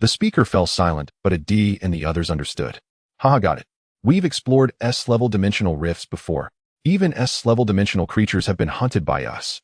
The speaker fell silent, but a D and the others understood. Haha, got it. We've explored S-level dimensional rifts before. Even S-level dimensional creatures have been hunted by us.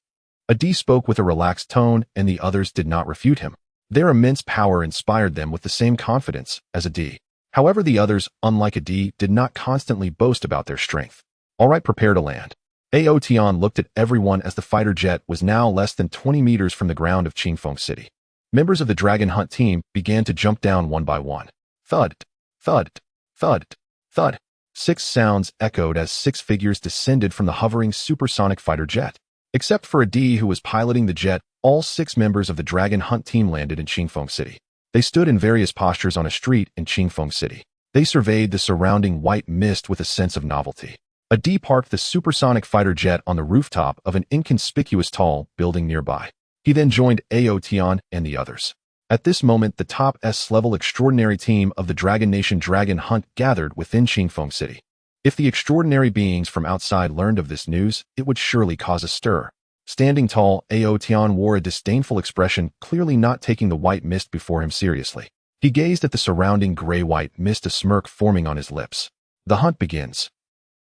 A D spoke with a relaxed tone, and the others did not refute him. Their immense power inspired them with the same confidence as a D. However, the others, unlike a D, did not constantly boast about their strength. All right, prepare to land. Aotion looked at everyone as the fighter jet was now less than 20 meters from the ground of Qingfeng City. Members of the Dragon Hunt team began to jump down one by one. Thud, thud, thud, thud. 6 sounds echoed as 6 figures descended from the hovering supersonic fighter jet. Except for a D who was piloting the jet, all 6 members of the Dragon Hunt team landed in Qingfeng City. They stood in various postures on a street in Qingfeng City. They surveyed the surrounding white mist with a sense of novelty. A D parked the supersonic fighter jet on the rooftop of an inconspicuous tall building nearby. He then joined Aotion and the others. At this moment, the top S-level extraordinary team of the Dragon Nation Dragon Hunt gathered within Qingfeng City. If the extraordinary beings from outside learned of this news, it would surely cause a stir. Standing tall, Aotion wore a disdainful expression, clearly not taking the white mist before him seriously. He gazed at the surrounding gray-white mist, a smirk forming on his lips. The hunt begins.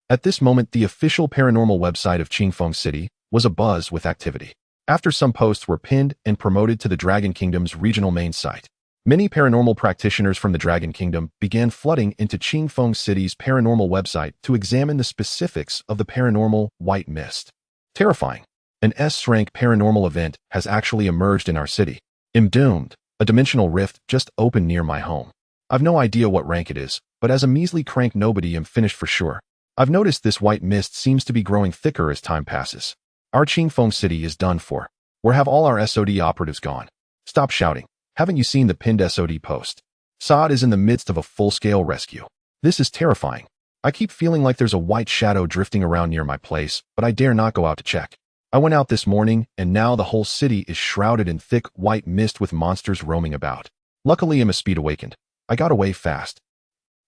At this moment, the official paranormal website of Qingfeng City was abuzz with activity. After some posts were pinned and promoted to the Dragon Kingdom's regional main site, Many paranormal practitioners from the Dragon Kingdom began flooding into Qingfeng City's paranormal website to examine the specifics of the paranormal white mist. Terrifying. An S-rank paranormal event has actually emerged in our city. I'm doomed. A dimensional rift just opened near my home. I've no idea what rank it is, but as a measly crank nobody I'm finished for sure. I've noticed this white mist seems to be growing thicker as time passes. Our Qingfeng City is done for. Where have all our SOD operatives gone? Stop shouting. Haven't you seen the pinned SOD post? Saad is in the midst of a full-scale rescue. This is terrifying. I keep feeling like there's a white shadow drifting around near my place, but I dare not go out to check. I went out this morning, and now the whole city is shrouded in thick white mist with monsters roaming about. Luckily I'm a speed awakened. I got away fast.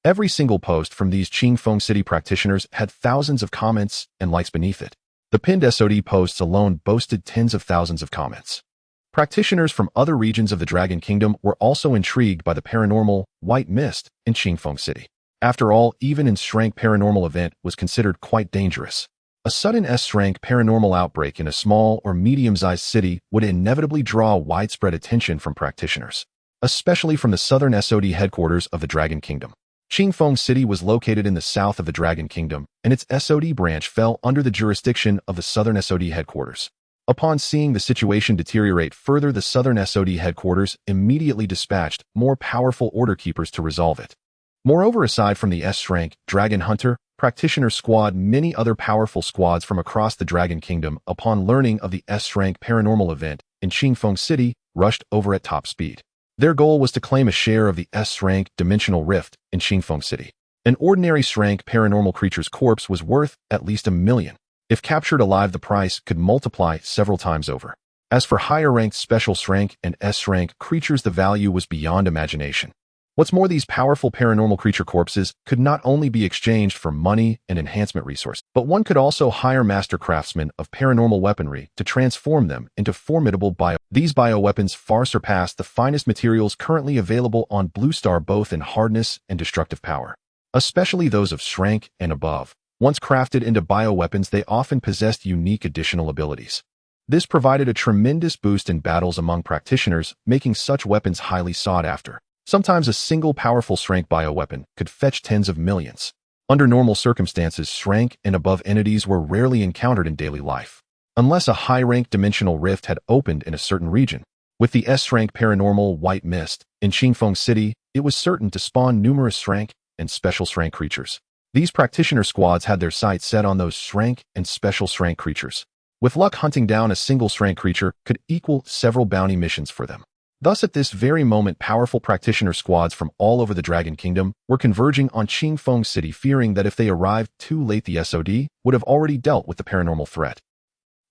Every single post from these Qingfeng City practitioners had thousands of comments and likes beneath it. The pinned SOD posts alone boasted tens of thousands of comments. Practitioners from other regions of the Dragon Kingdom were also intrigued by the paranormal white mist in Qingfeng City. After all, even an S-rank paranormal event was considered quite dangerous. A sudden S-rank paranormal outbreak in a small or medium-sized city would inevitably draw widespread attention from practitioners, especially from the southern SOD headquarters of the Dragon Kingdom. Qingfeng City was located in the south of the Dragon Kingdom, and its SOD branch fell under the jurisdiction of the southern SOD headquarters. Upon seeing the situation deteriorate further, the southern SOD headquarters immediately dispatched more powerful order keepers to resolve it. Moreover, aside from the S-rank Dragon Hunter Practitioner Squad, many other powerful squads from across the Dragon Kingdom, upon learning of the S-rank paranormal event in Qingfeng City, rushed over at top speed. Their goal was to claim a share of the S-rank dimensional rift in Qingfeng City. An ordinary S-rank paranormal creature's corpse was worth at least $1 million. If captured alive, the price could multiply several times over. As for higher-ranked special S-rank and S-rank creatures, the value was beyond imagination. What's more, these powerful paranormal creature corpses could not only be exchanged for money and enhancement resources, but one could also hire master craftsmen of paranormal weaponry to transform them into formidable bio. These bioweapons far surpass the finest materials currently available on Blue Star, both in hardness and destructive power, especially those of S-rank and above. Once crafted into bioweapons, they often possessed unique additional abilities. This provided a tremendous boost in battles among practitioners, making such weapons highly sought after. Sometimes a single powerful S-rank bioweapon could fetch tens of millions. Under normal circumstances, S-rank and above entities were rarely encountered in daily life, unless a high-rank dimensional rift had opened in a certain region. With the S-rank paranormal white mist in Qingfeng City, it was certain to spawn numerous S-rank and special S-rank creatures. These practitioner squads had their sights set on those S-rank and special S-rank creatures. With luck, hunting down a single S-rank creature could equal several bounty missions for them. Thus, at this very moment, powerful practitioner squads from all over the Dragon Kingdom were converging on Qingfeng City, fearing that if they arrived too late, the SOD would have already dealt with the paranormal threat.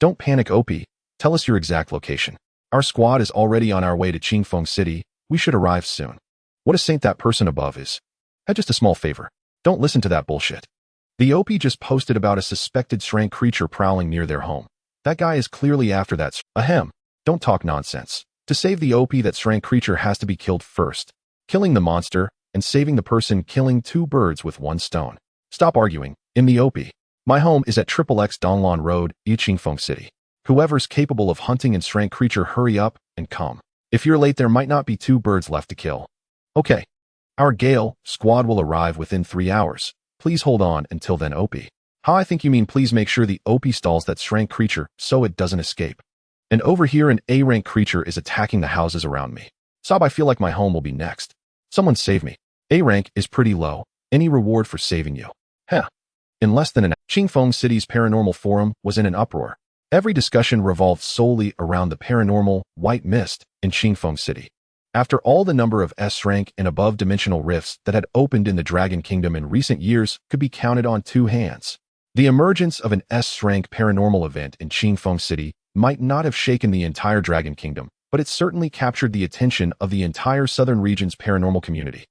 Don't panic, OP. Tell us your exact location. Our squad is already on our way to Qingfeng City. We should arrive soon. What a saint that person above is. Just a small favor. Don't listen to that bullshit. The OP just posted about a suspected S-rank creature prowling near their home. That guy is clearly after that. Ahem. Don't talk nonsense. To save the OP, that S-rank creature has to be killed first. Killing the monster and saving the person, killing two birds with one stone. Stop arguing. In the OP. My home is at XXX Donglan Road, Qingfeng City. Whoever's capable of hunting an S-rank creature, hurry up and come. If you're late, there might not be two birds left to kill. Okay. Our Gale squad will arrive within 3 hours. Please hold on until then, OP. How? I think you mean please make sure the OP stalls that S-rank creature so it doesn't escape. And over here, an A-rank creature is attacking the houses around me. Sob, I feel like my home will be next. Someone save me. A-rank is pretty low. Any reward for saving you? Heh. In less than an hour, Qingfeng City's paranormal forum was in an uproar. Every discussion revolved solely around the paranormal white mist in Qingfeng City. After all, the number of S-rank and above dimensional rifts that had opened in the Dragon Kingdom in recent years could be counted on 2 hands. The emergence of an S-rank paranormal event in Qingfeng City might not have shaken the entire Dragon Kingdom, but it certainly captured the attention of the entire southern region's paranormal community.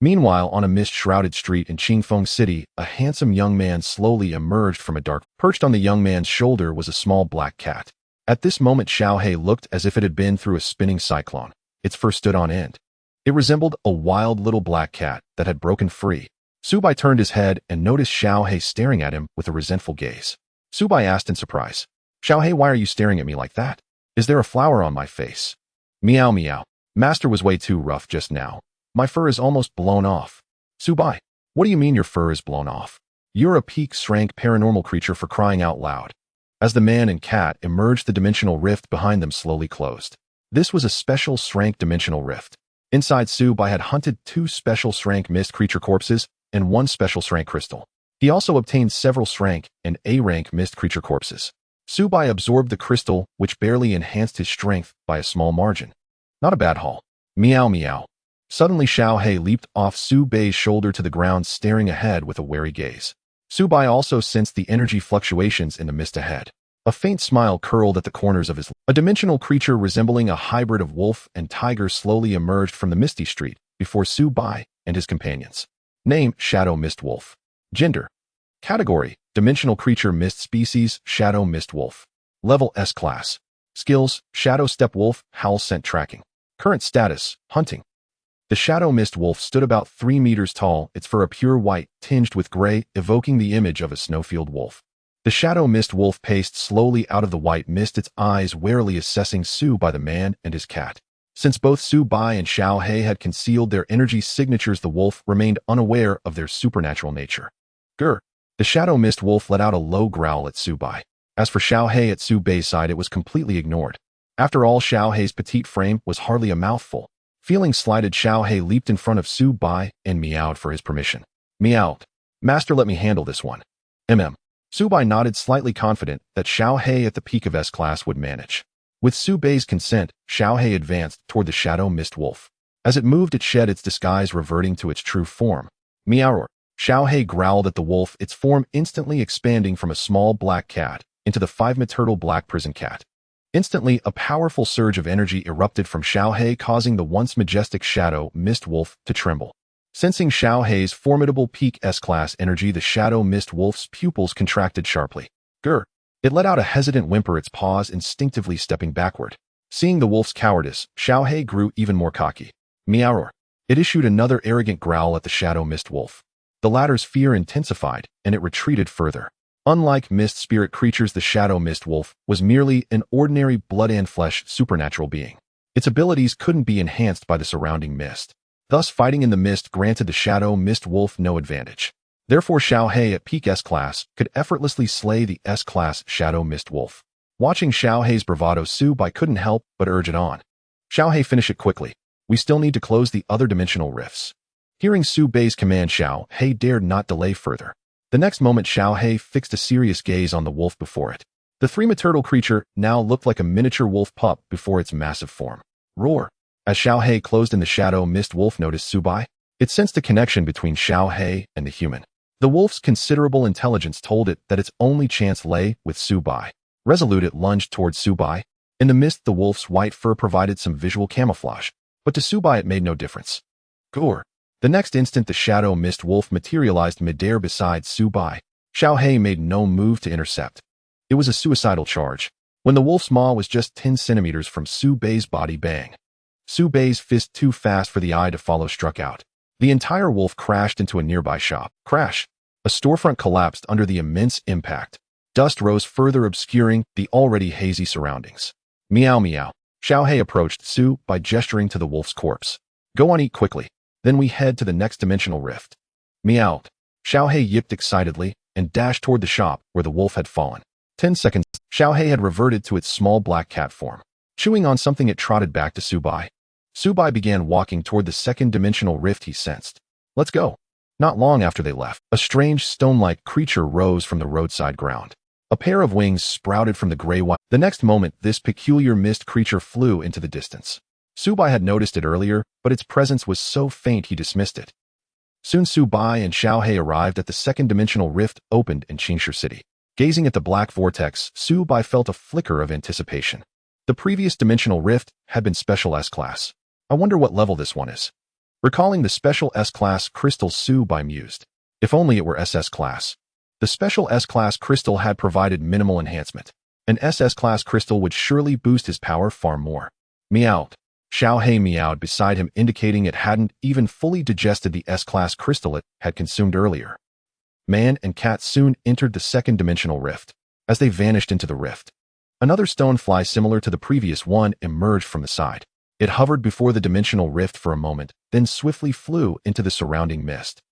Meanwhile, on a mist-shrouded street in Qingfeng City, a handsome young man slowly emerged from a dark. Perched on the young man's shoulder was a small black cat. At this moment, Xiaohei looked as if it had been through a spinning cyclone. Its fur stood on end. It resembled a wild little black cat that had broken free. Subai turned his head and noticed Xiaohei staring at him with a resentful gaze. Subai asked in surprise, Xiaohei, why are you staring at me like that? Is there a flower on my face? Meow meow. Master was way too rough just now. My fur is almost blown off. Subai, what do you mean your fur is blown off? You're a peak-rank paranormal creature for crying out loud. As the man and cat emerged, the dimensional rift behind them slowly closed. This was a special rank dimensional rift. Inside, Subai had hunted 2 special rank mist creature corpses and 1 special rank crystal. He also obtained several rank and A-rank mist creature corpses. Subai absorbed the crystal, which barely enhanced his strength by a small margin. Not a bad haul. Meow meow. Suddenly Xiao He leaped off Subai's shoulder to the ground, staring ahead with a wary gaze. Subai also sensed the energy fluctuations in the mist ahead. A faint smile curled at the corners of his lips. A dimensional creature resembling a hybrid of wolf and tiger slowly emerged from the misty street before Subai and his companions. Name: Shadow Mist Wolf. Gender: Category: Dimensional creature, mist species, Shadow Mist Wolf. Level: S class. Skills: Shadow Step Wolf, Howl Scent Tracking. Current status: Hunting. The Shadow Mist Wolf stood about 3 meters tall, its fur a pure white, tinged with gray, evoking the image of a snowfield wolf. The Shadow Mist Wolf paced slowly out of the white mist, its eyes warily assessing Subai, the man, and his cat. Since both Subai and Xiao He had concealed their energy signatures, the wolf remained unaware of their supernatural nature. Grr! The Shadow Mist Wolf let out a low growl at Subai. As for Xiao He, at Subai's side, it was completely ignored. After all, Xiao He's petite frame was hardly a mouthful. Feeling slighted, Xiao He leaped in front of Subai and meowed for his permission. Meowed. Master, let me handle this one. Subai nodded, slightly confident that Xiao He at the peak of S class would manage. With Subai's consent, Xiao He advanced toward the Shadow Mist Wolf. As it moved, it shed its disguise, reverting to its true form. Meow. Xiao He growled at the wolf, its form instantly expanding from a small black cat into the 5-meter black prison cat. Instantly, a powerful surge of energy erupted from Xiao He, causing the once majestic Shadow Mist Wolf to tremble. Sensing Xiao He's formidable peak S-class energy, the Shadow Mist Wolf's pupils contracted sharply. Grr! It let out a hesitant whimper, its paws instinctively stepping backward. Seeing the wolf's cowardice, Xiao He grew even more cocky. Meow! It issued another arrogant growl at the Shadow Mist Wolf. The latter's fear intensified, and it retreated further. Unlike mist spirit creatures, the Shadow Mist Wolf was merely an ordinary blood and flesh supernatural being. Its abilities couldn't be enhanced by the surrounding mist. Thus, fighting in the mist granted the Shadow Mist Wolf no advantage. Therefore, Xiao He at peak S-class could effortlessly slay the S-class Shadow Mist Wolf. Watching Xiao He's bravado, Subai couldn't help but urge it on. Xiao He, finish it quickly. We still need to close the other dimensional rifts. Hearing Subai's command, Xiao He dared not delay further. The next moment, Xiao He fixed a serious gaze on the wolf before it. The 3-meter creature now looked like a miniature wolf pup before its massive form. Roar! As Xiao He closed in, the Shadow Mist Wolf noticed Subai. It sensed a connection between Xiao He and the human. The wolf's considerable intelligence told it that its only chance lay with Subai. Resolute, it lunged towards Subai. In the mist, the wolf's white fur provided some visual camouflage, but to Subai it made no difference. Gore! The next instant, the Shadow Mist Wolf materialized midair beside Subai. Xiao He made no move to intercept. It was a suicidal charge. When the wolf's maw was just 10 centimeters from Subai's body, bang! Subai's fist, too fast for the eye to follow, struck out. The entire wolf crashed into a nearby shop. Crash! A storefront collapsed under the immense impact. Dust rose, further obscuring the already hazy surroundings. Meow meow. Xiao He approached Subai, gesturing to the wolf's corpse. Go on, eat quickly. Then we head to the next dimensional rift. Meowed. Xiao He yipped excitedly and dashed toward the shop where the wolf had fallen. 10 seconds. Xiao He had reverted to its small black cat form. Chewing on something, it trotted back to Subai. Subai began walking toward the second dimensional rift he sensed. Let's go. Not long after they left, a strange stone-like creature rose from the roadside ground. A pair of wings sprouted from the gray white. The next moment, this peculiar mist creature flew into the distance. Subai had noticed it earlier, but its presence was so faint he dismissed it. Soon Subai and Xiao He arrived at the second dimensional rift opened in Qingshi City. Gazing at the black vortex, Subai felt a flicker of anticipation. The previous dimensional rift had been Special S-class. I wonder what level this one is. Recalling the Special S-class crystal, Subai mused. If only it were SS class. The Special S-class crystal had provided minimal enhancement. An SS-class crystal would surely boost his power far more. Meowed. Xiao He meowed beside him, indicating it hadn't even fully digested the S-class crystal it had consumed earlier. Man and cat soon entered the second dimensional rift. As they vanished into the rift, another stonefly similar to the previous one emerged from the side. It hovered before the dimensional rift for a moment, then swiftly flew into the surrounding mist.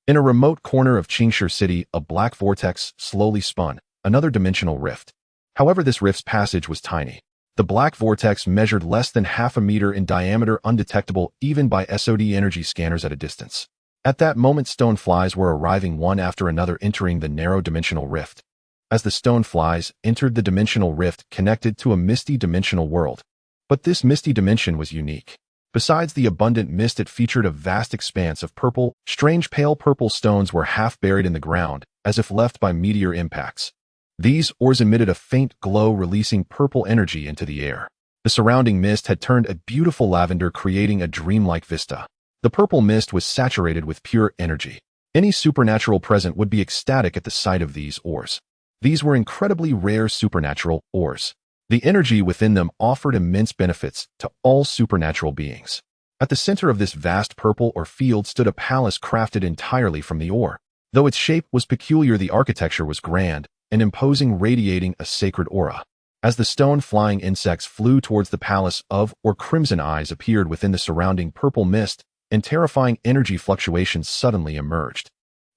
In a remote corner of Qingshi City, a black vortex slowly spun, another dimensional rift. However, this rift's passage was tiny. The black vortex measured less than half a meter in diameter, undetectable even by SOD energy scanners at a distance. At that moment, stone flies were arriving one after another, entering the narrow dimensional rift. As the stone flies entered the dimensional rift, connected to a misty dimensional world. But this misty dimension was unique. Besides the abundant mist, it featured a vast expanse of purple, strange pale purple stones were half buried in the ground, as if left by meteor impacts. These ores emitted a faint glow, releasing purple energy into the air. The surrounding mist had turned a beautiful lavender, creating a dreamlike vista. The purple mist was saturated with pure energy. Any supernatural present would be ecstatic at the sight of these ores. These were incredibly rare supernatural ores. The energy within them offered immense benefits to all supernatural beings. At the center of this vast purple ore field stood a palace crafted entirely from the ore. Though its shape was peculiar, the architecture was grand and imposing, radiating a sacred aura. As the stone flying insects flew towards the palace of or crimson eyes appeared within the surrounding purple mist, and terrifying energy fluctuations suddenly emerged.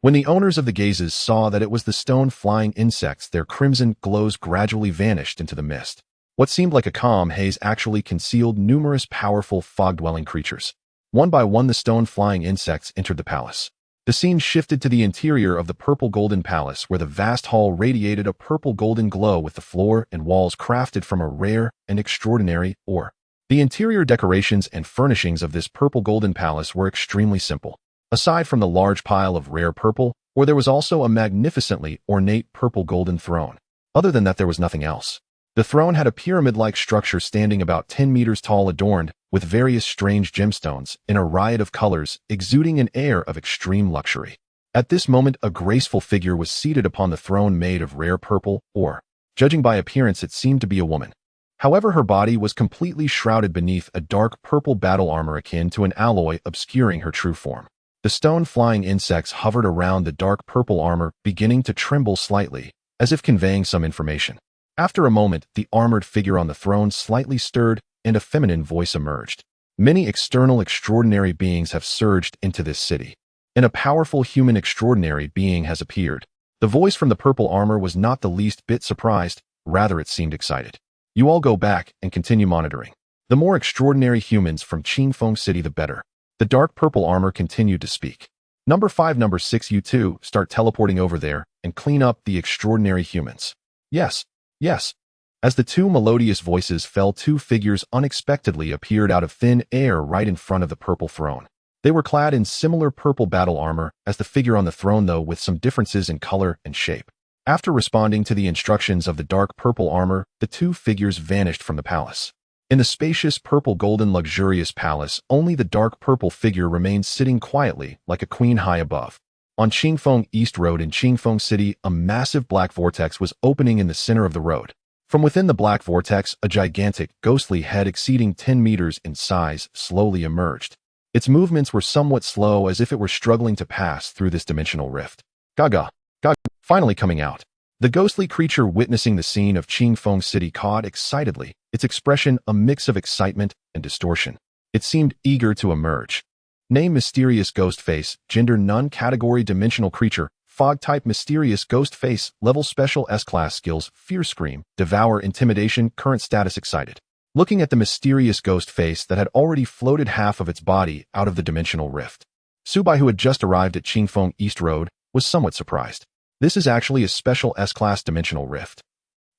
When the owners of the gazes saw that it was the stone flying insects, their crimson glows gradually vanished into the mist. What seemed like a calm haze actually concealed numerous powerful fog-dwelling creatures. One by one, the stone flying insects entered the palace. The scene shifted to the interior of the purple golden palace, where the vast hall radiated a purple golden glow, with the floor and walls crafted from a rare and extraordinary ore. The interior decorations and furnishings of this purple golden palace were extremely simple. Aside from the large pile of rare purple, where there was also a magnificently ornate purple golden throne. Other than that, there was nothing else. The throne had a pyramid-like structure standing about 10 meters tall, adorned with various strange gemstones in a riot of colors, exuding an air of extreme luxury. At this moment, a graceful figure was seated upon the throne made of rare purple ore. Judging by appearance, it seemed to be a woman. However, her body was completely shrouded beneath a dark purple battle armor akin to an alloy, obscuring her true form. The stone-flying insects hovered around the dark purple armor, beginning to tremble slightly, as if conveying some information. After a moment, the armored figure on the throne slightly stirred, and a feminine voice emerged. Many external extraordinary beings have surged into this city, and a powerful human extraordinary being has appeared. The voice from the purple armor was not the least bit surprised, rather it seemed excited. You all go back and continue monitoring. The more extraordinary humans from Qingfeng City, the better. The dark purple armor continued to speak. Number 5, number 6, you two start teleporting over there and clean up the extraordinary humans. Yes. Yes. As the two melodious voices fell, two figures unexpectedly appeared out of thin air right in front of the purple throne. They were clad in similar purple battle armor as the figure on the throne, though with some differences in color and shape. After responding to the instructions of the dark purple armor, the two figures vanished from the palace. In the spacious purple golden luxurious palace, only the dark purple figure remained sitting quietly like a queen high above. On Qingfeng East Road in Qingfeng City, a massive black vortex was opening in the center of the road. From within the black vortex, a gigantic, ghostly head exceeding 10 meters in size slowly emerged. Its movements were somewhat slow, as if it were struggling to pass through this dimensional rift. Gaga, gaga, finally coming out. The ghostly creature, witnessing the scene of Qingfeng City, cawed excitedly, its expression a mix of excitement and distortion. It seemed eager to emerge. Name: Mysterious Ghost Face. Gender: None. Category: Dimensional Creature. Fog type: Mysterious Ghost Face. Level: Special S-Class. Skills: Fear Scream, Devour, Intimidation. Current status: Excited. Looking at the mysterious ghost face that had already floated half of its body out of the dimensional rift, Subai, who had just arrived at Qingfeng East Road, was somewhat surprised. This is actually a special S-Class dimensional rift.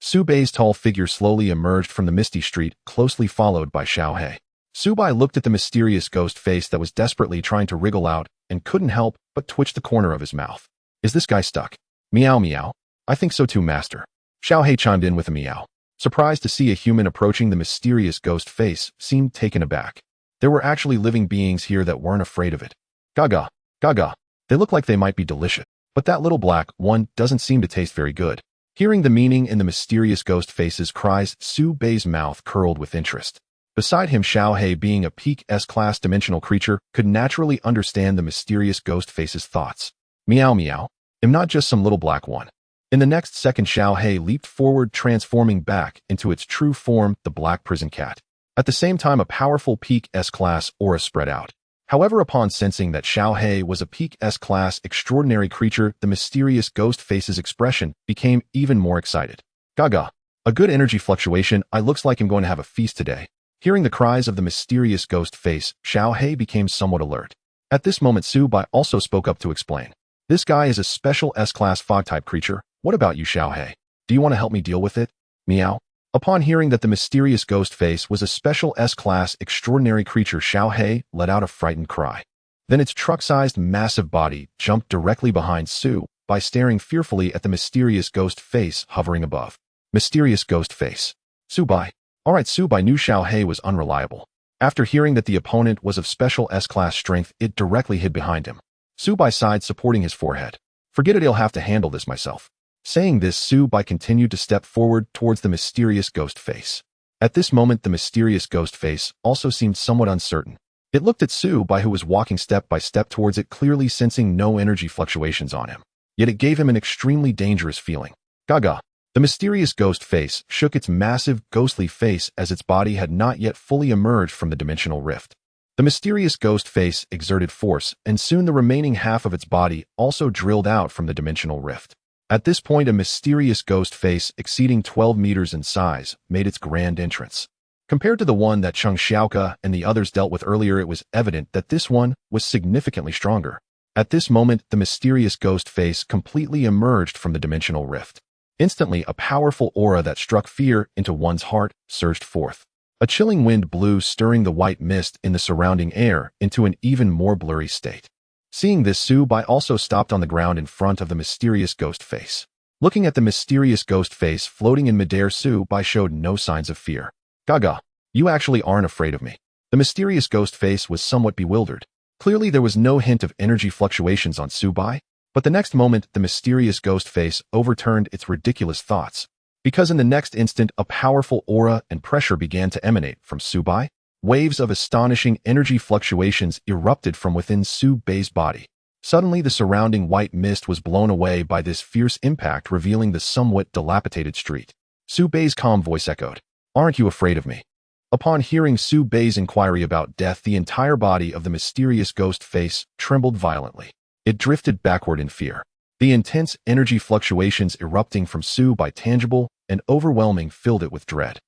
Subai's tall figure slowly emerged from the misty street, closely followed by Xiaohe. Subai looked at the mysterious ghost face that was desperately trying to wriggle out and couldn't help but twitch the corner of his mouth. Is this guy stuck? Meow meow. I think so too, master. Xiaohe chimed in with a meow. Surprised to see a human approaching the mysterious ghost face, seemed taken aback. There were actually living beings here that weren't afraid of it. Gaga, gaga. They look like they might be delicious. But that little black one doesn't seem to taste very good. Hearing the meaning in the mysterious ghost face's cries, Subai's mouth curled with interest. Beside him, Xiaohe, being a peak S-Class dimensional creature, could naturally understand the mysterious ghost face's thoughts. Meow meow. I'm not just some little black one. In the next second, Xiaohe leaped forward, transforming back into its true form, the black prison cat. At the same time, a powerful peak S-class aura spread out. However, upon sensing that Xiao He was a peak S-class extraordinary creature, the mysterious ghost face's expression became even more excited. Gaga. A good energy fluctuation. I looks like I'm going to have a feast today. Hearing the cries of the mysterious ghost face, Xiao He became somewhat alert. At this moment, Su Bai also spoke up to explain. This guy is a special S-class fog-type creature. What about you, Xiao He? Do you want to help me deal with it? Meow. Upon hearing that the mysterious ghost face was a special S-class extraordinary creature, Xiao He let out a frightened cry. Then its truck-sized massive body jumped directly behind Su Bai, staring fearfully at the mysterious ghost face hovering above. Mysterious ghost face. Su Bai. Alright, Su Bai knew Xiao He was unreliable. After hearing that the opponent was of special S-class strength, it directly hid behind him. Su Bai sighed, supporting his forehead. Forget it, I'll have to handle this myself. Saying this, Su Bai continued to step forward towards the mysterious ghost face. At this moment, the mysterious ghost face also seemed somewhat uncertain. It looked at Su Bai, who was walking step by step towards it, clearly sensing no energy fluctuations on him. Yet it gave him an extremely dangerous feeling. Gaga. The mysterious ghost face shook its massive, ghostly face as its body had not yet fully emerged from the dimensional rift. The mysterious ghost face exerted force, and soon the remaining half of its body also drilled out from the dimensional rift. At this point, a mysterious ghost face exceeding 12 meters in size made its grand entrance. Compared to the one that Cheng Xiaoke and the others dealt with earlier, it was evident that this one was significantly stronger. At this moment, the mysterious ghost face completely emerged from the dimensional rift. Instantly, a powerful aura that struck fear into one's heart surged forth. A chilling wind blew, stirring the white mist in the surrounding air into an even more blurry state. Seeing this, Su Bai also stopped on the ground in front of the mysterious ghost face. Looking at the mysterious ghost face floating in midair, Su Bai showed no signs of fear. Gaga. You actually aren't afraid of me. The mysterious ghost face was somewhat bewildered. Clearly, there was no hint of energy fluctuations on Su Bai. But the next moment, the mysterious ghost face overturned its ridiculous thoughts. Because in the next instant, a powerful aura and pressure began to emanate from Su Bai. Waves of astonishing energy fluctuations erupted from within Su Bai's body. Suddenly, the surrounding white mist was blown away by this fierce impact, revealing the somewhat dilapidated street. Su Bai's calm voice echoed. Aren't you afraid of me? Upon hearing Su Bai's inquiry about death, the entire body of the mysterious ghost face trembled violently. It drifted backward in fear. The intense energy fluctuations erupting from Su Bai, tangible and overwhelming, filled it with dread.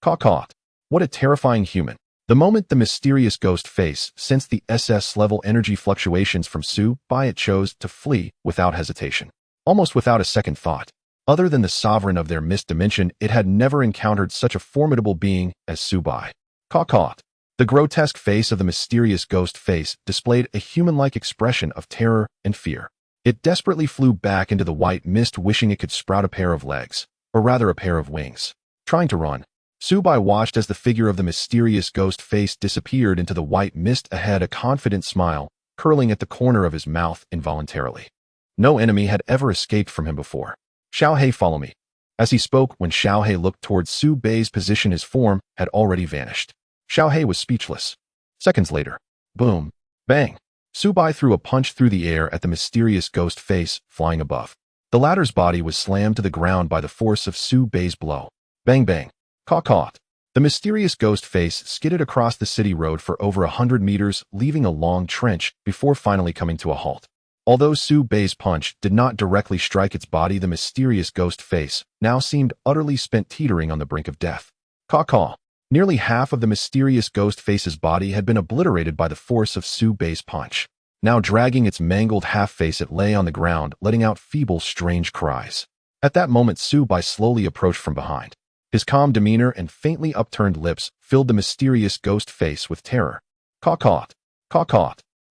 Caw. What a terrifying human. The moment the mysterious ghost face sensed the SS-level energy fluctuations from Su Bai, it chose to flee without hesitation. Almost without a second thought. Other than the sovereign of their mist dimension, it had never encountered such a formidable being as Su Bai. Caw. The grotesque face of the mysterious ghost face displayed a human-like expression of terror and fear. It desperately flew back into the white mist, wishing it could sprout a pair of legs, or rather a pair of wings. Trying to run, Su Bai watched as the figure of the mysterious ghost face disappeared into the white mist ahead, a confident smile curling at the corner of his mouth involuntarily. No enemy had ever escaped from him before. Xiao He, follow me. As he spoke, when Xiao He looked towards Su Bai's position, his form had already vanished. Xiao He was speechless. Seconds later, boom, bang, Su Bai threw a punch through the air at the mysterious ghost face flying above. The latter's body was slammed to the ground by the force of Su Bai's blow. Bang bang, caw. The mysterious ghost face skidded across the city road for over 100 meters, leaving a long trench before finally coming to a halt. Although Su Bai's punch did not directly strike its body, the mysterious ghost face now seemed utterly spent, teetering on the brink of death. Caw. Nearly half of the mysterious ghost face's body had been obliterated by the force of Su Bai's punch. Now dragging its mangled half-face, it lay on the ground, letting out feeble, strange cries. At that moment, Su Bai slowly approached from behind. His calm demeanor and faintly upturned lips filled the mysterious ghost face with terror. Caw.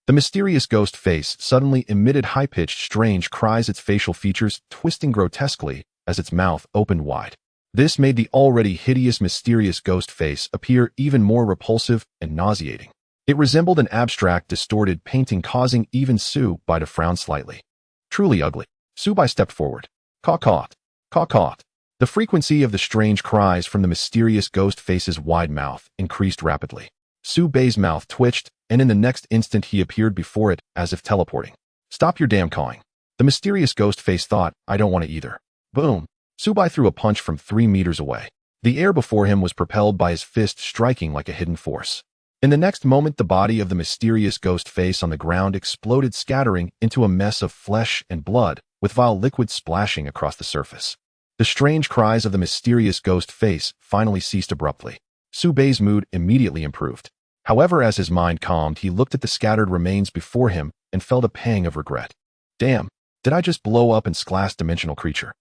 The mysterious ghost face suddenly emitted high-pitched, strange cries, its facial features twisting grotesquely as its mouth opened wide. This made the already hideous mysterious ghost face appear even more repulsive and nauseating. It resembled an abstract, distorted painting, causing even Su Bai to frown slightly. Truly ugly. Su Bai stepped forward. Caw. The frequency of the strange cries from the mysterious ghost face's wide mouth increased rapidly. Su Bai's mouth twitched, and in the next instant he appeared before it as if teleporting. Stop your damn cawing. The mysterious ghost face thought, I don't want to either. Boom. Su Bai threw a punch from 3 meters away. The air before him was propelled by his fist striking like a hidden force. In the next moment, the body of the mysterious ghost face on the ground exploded, scattering into a mess of flesh and blood, with vile liquid splashing across the surface. The strange cries of the mysterious ghost face finally ceased abruptly. Su Bei's mood immediately improved. However, as his mind calmed, he looked at the scattered remains before him and felt a pang of regret. Damn, did I just blow up an S-class-dimensional creature?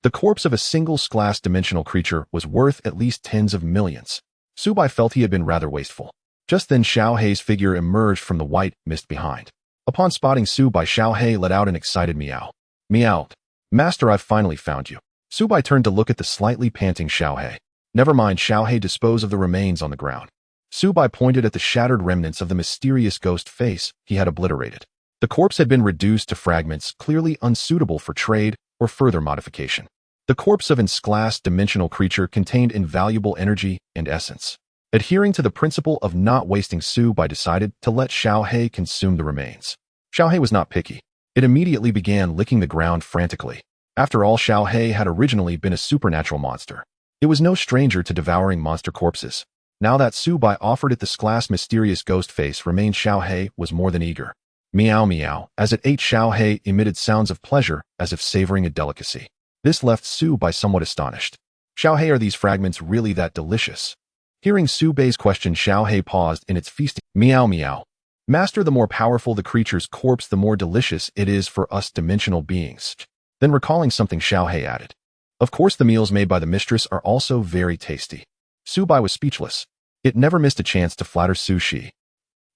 The corpse of a single S-class-dimensional creature was worth at least tens of millions. Su Bei felt he had been rather wasteful. Just then Xiao Hei's figure emerged from the white mist behind. Upon spotting Su Bei, Xiao Hei let out an excited meow. Meowed. Master, I've finally found you. Su Bei turned to look at the slightly panting Xiao Hei. Never mind, Xiao Hei disposed of the remains on the ground. Su Bei pointed at the shattered remnants of the mysterious ghost face he had obliterated. The corpse had been reduced to fragments clearly unsuitable for trade or further modification. The corpse of an S-class-dimensional creature contained invaluable energy and essence. Adhering to the principle of not wasting, Su Bei decided to let Xiao Hei consume the remains. Xiao Hei was not picky. It immediately began licking the ground frantically. After all, Xiao Hei had originally been a supernatural monster. It was no stranger to devouring monster corpses. Now that Su Bei offered it the S-class mysterious ghost face remained, Xiao Hei was more than eager. Meow meow. As it ate, Xiao Hei emitted sounds of pleasure as if savoring a delicacy. This left Su Bei somewhat astonished. Xiao Hei, are these fragments really that delicious? Hearing Su Bei's question, Xiao Hei paused in its feasting. Meow meow. Master, the more powerful the creature's corpse, the more delicious it is for us dimensional beings. Then recalling something, Xiao Hei added. Of course, the meals made by the mistress are also very tasty. Su Bei was speechless. It never missed a chance to flatter Su Shi.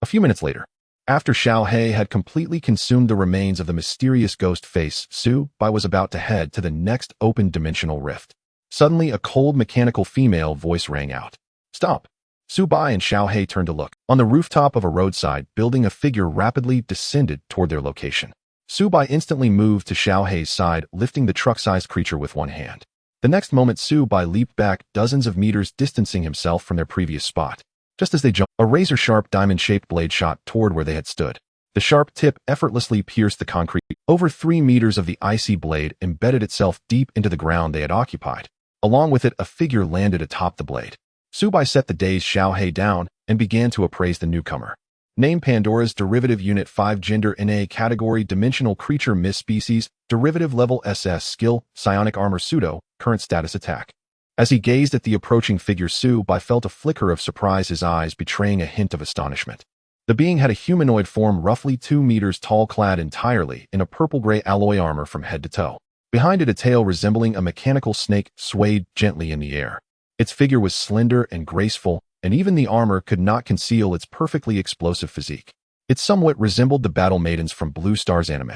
A few minutes later, after Xiao Hei had completely consumed the remains of the mysterious ghost face, Su Bei was about to head to the next open dimensional rift. Suddenly, a cold mechanical female voice rang out. Stop! Su Bei and Xiao Hei turned to look. On the rooftop of a roadside building, a figure rapidly descended toward their location. Su Bei instantly moved to Xiao Hei's side, lifting the truck-sized creature with one hand. The next moment, Su Bei leaped back dozens of meters, distancing himself from their previous spot. Just as they jumped, a razor-sharp diamond-shaped blade shot toward where they had stood. The sharp tip effortlessly pierced the concrete. Over 3 meters of the icy blade embedded itself deep into the ground they had occupied. Along with it, a figure landed atop the blade. Su Bei set the dazed Xiao Hei down and began to appraise the newcomer. Name: Pandora's Derivative, Unit 5, Gender NA, Category Dimensional Creature, Miss, Species Derivative, Level SS, Skill Psionic Armor, Pseudo, Current Status Attack. As he gazed at the approaching figure, Su Bei felt a flicker of surprise, his eyes betraying a hint of astonishment. The being had a humanoid form, roughly 2 meters tall, clad entirely in a purple-gray alloy armor from head to toe. Behind it, a tail resembling a mechanical snake swayed gently in the air. Its figure was slender and graceful, and even the armor could not conceal its perfectly explosive physique. It somewhat resembled the battle maidens from Blue Star's anime.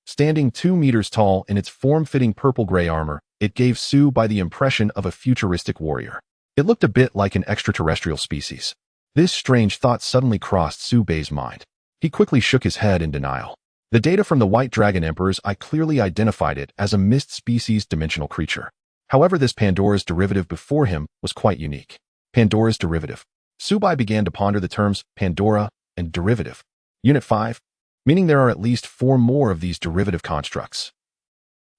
Standing 2 meters tall in its form-fitting purple-gray armor, it gave Su Bei the impression of a futuristic warrior. It looked a bit like an extraterrestrial species. This strange thought suddenly crossed Su Bei's mind. He quickly shook his head in denial. The data from the White Dragon Emperor's eye clearly identified it as a mist species dimensional creature. However, this Pandora's derivative before him was quite unique. Pandora's derivative. Su Bei began to ponder the terms Pandora and derivative. Unit 5, meaning there are at least 4 more of these derivative constructs.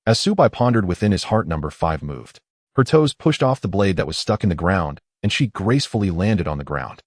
As Su Bei pondered within his heart, number 5 moved. Her toes pushed off the blade that was stuck in the ground, and she gracefully landed on the ground.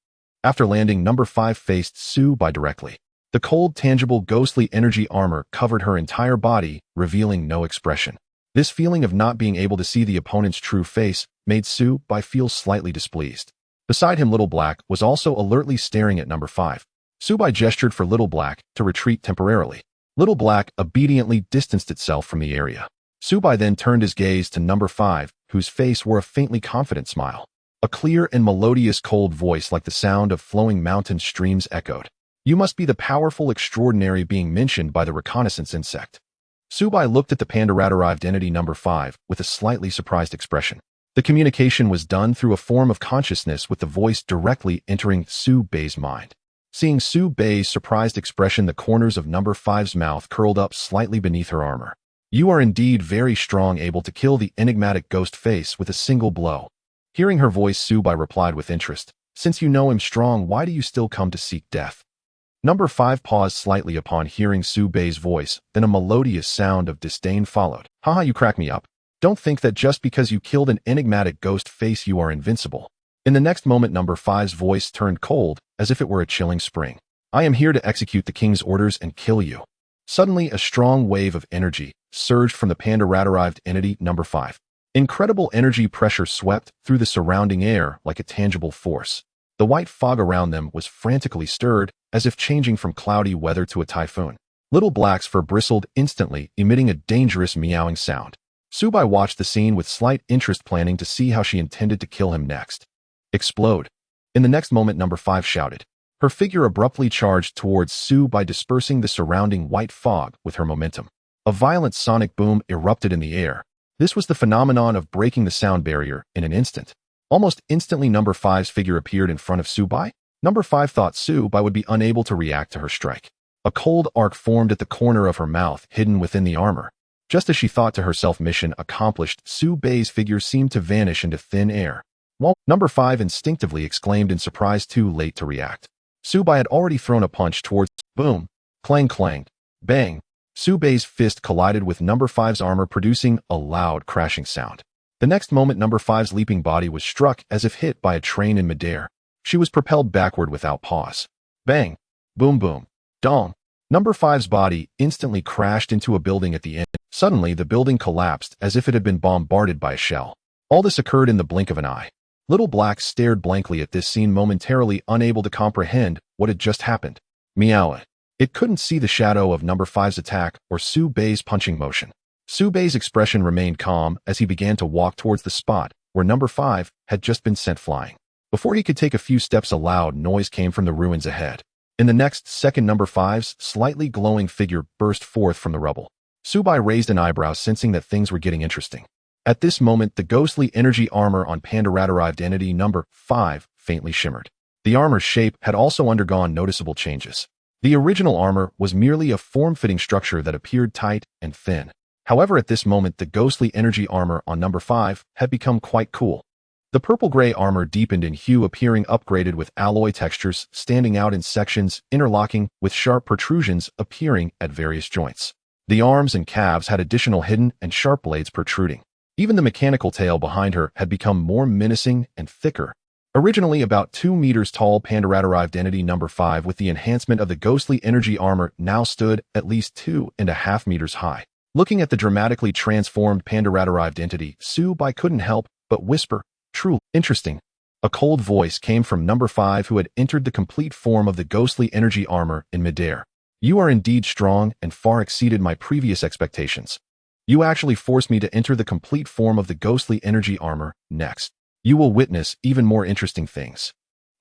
After landing, number 5 faced Su Bei directly. The cold, tangible, ghostly energy armor covered her entire body, revealing no expression. This feeling of not being able to see the opponent's true face made Su Bei feel slightly displeased. Beside him, Little Black was also alertly staring at number 5. Su Bei gestured for Little Black to retreat temporarily. Little Black obediently distanced itself from the area. Su Bei then turned his gaze to number 5, whose face wore a faintly confident smile. A clear and melodious cold voice like the sound of flowing mountain streams echoed. You must be the powerful, extraordinary being mentioned by the reconnaissance insect. Su Bei looked at the Pandora-derived entity number 5 with a slightly surprised expression. The communication was done through a form of consciousness, with the voice directly entering Su Bei's mind. Seeing Su Bei's surprised expression, the corners of number 5's mouth curled up slightly beneath her armor. You are indeed very strong, able to kill the enigmatic ghost face with a single blow. Hearing her voice, Su Bei replied with interest. Since you know him strong, why do you still come to seek death? Number 5 paused slightly upon hearing Su Bei's voice, then a melodious sound of disdain followed. Haha, you crack me up. Don't think that just because you killed an enigmatic ghost face you are invincible. In the next moment, number 5's voice turned cold, as if it were a chilling spring. I am here to execute the king's orders and kill you. Suddenly, a strong wave of energy surged from the panda-rat-arrived entity number 5. Incredible energy pressure swept through the surrounding air like a tangible force. The white fog around them was frantically stirred, as if changing from cloudy weather to a typhoon. Little Black's fur bristled instantly, emitting a dangerous meowing sound. Subai watched the scene with slight interest, planning to see how she intended to kill him next. Explode. In the next moment, number 5 shouted. Her figure abruptly charged towards Sue by dispersing the surrounding white fog with her momentum. A violent sonic boom erupted in the air. This was the phenomenon of breaking the sound barrier in an instant. Almost instantly, number 5's figure appeared in front of Subai. Number 5 thought Subai would be unable to react to her strike. A cold arc formed at the corner of her mouth, hidden within the armor. Just as she thought to herself, mission accomplished, Subai's figure seemed to vanish into thin air. While number 5 instinctively exclaimed in surprise, too late to react. Subai had already thrown a punch towards. Boom. Clang clang. Bang. Subai's fist collided with number 5's armor, producing a loud crashing sound. The next moment, number 5's leaping body was struck as if hit by a train in midair. She was propelled backward without pause. Bang. Boom boom. Dong. Number 5's body instantly crashed into a building at the end. Suddenly, the building collapsed as if it had been bombarded by a shell. All this occurred in the blink of an eye. Little Black stared blankly at this scene, momentarily unable to comprehend what had just happened. Meow. It couldn't see the shadow of number 5's attack or Subai's punching motion. Subai's expression remained calm as he began to walk towards the spot where number 5 had just been sent flying. Before he could take a few steps, a loud noise came from the ruins ahead. In the next second, number 5's slightly glowing figure burst forth from the rubble. Subai raised an eyebrow, sensing that things were getting interesting. At this moment, the ghostly energy armor on panda-rat-arrived entity number 5 faintly shimmered. The armor's shape had also undergone noticeable changes. The original armor was merely a form-fitting structure that appeared tight and thin. However, at this moment, the ghostly energy armor on number 5 had become quite cool. The purple-gray armor deepened in hue, appearing upgraded with alloy textures standing out in sections, interlocking with sharp protrusions appearing at various joints. The arms and calves had additional hidden and sharp blades protruding. Even the mechanical tail behind her had become more menacing and thicker. Originally about 2 meters tall, panda-rat-arrived entity number 5 with the enhancement of the ghostly energy armor now stood at least 2.5 meters high. Looking at the dramatically transformed panda-rat-arrived entity, Subai couldn't help but whisper, "True, interesting." A cold voice came from number 5, who had entered the complete form of the ghostly energy armor in midair. "You are indeed strong and far exceeded my previous expectations. You actually forced me to enter the complete form of the ghostly energy armor. Next, you will witness even more interesting things."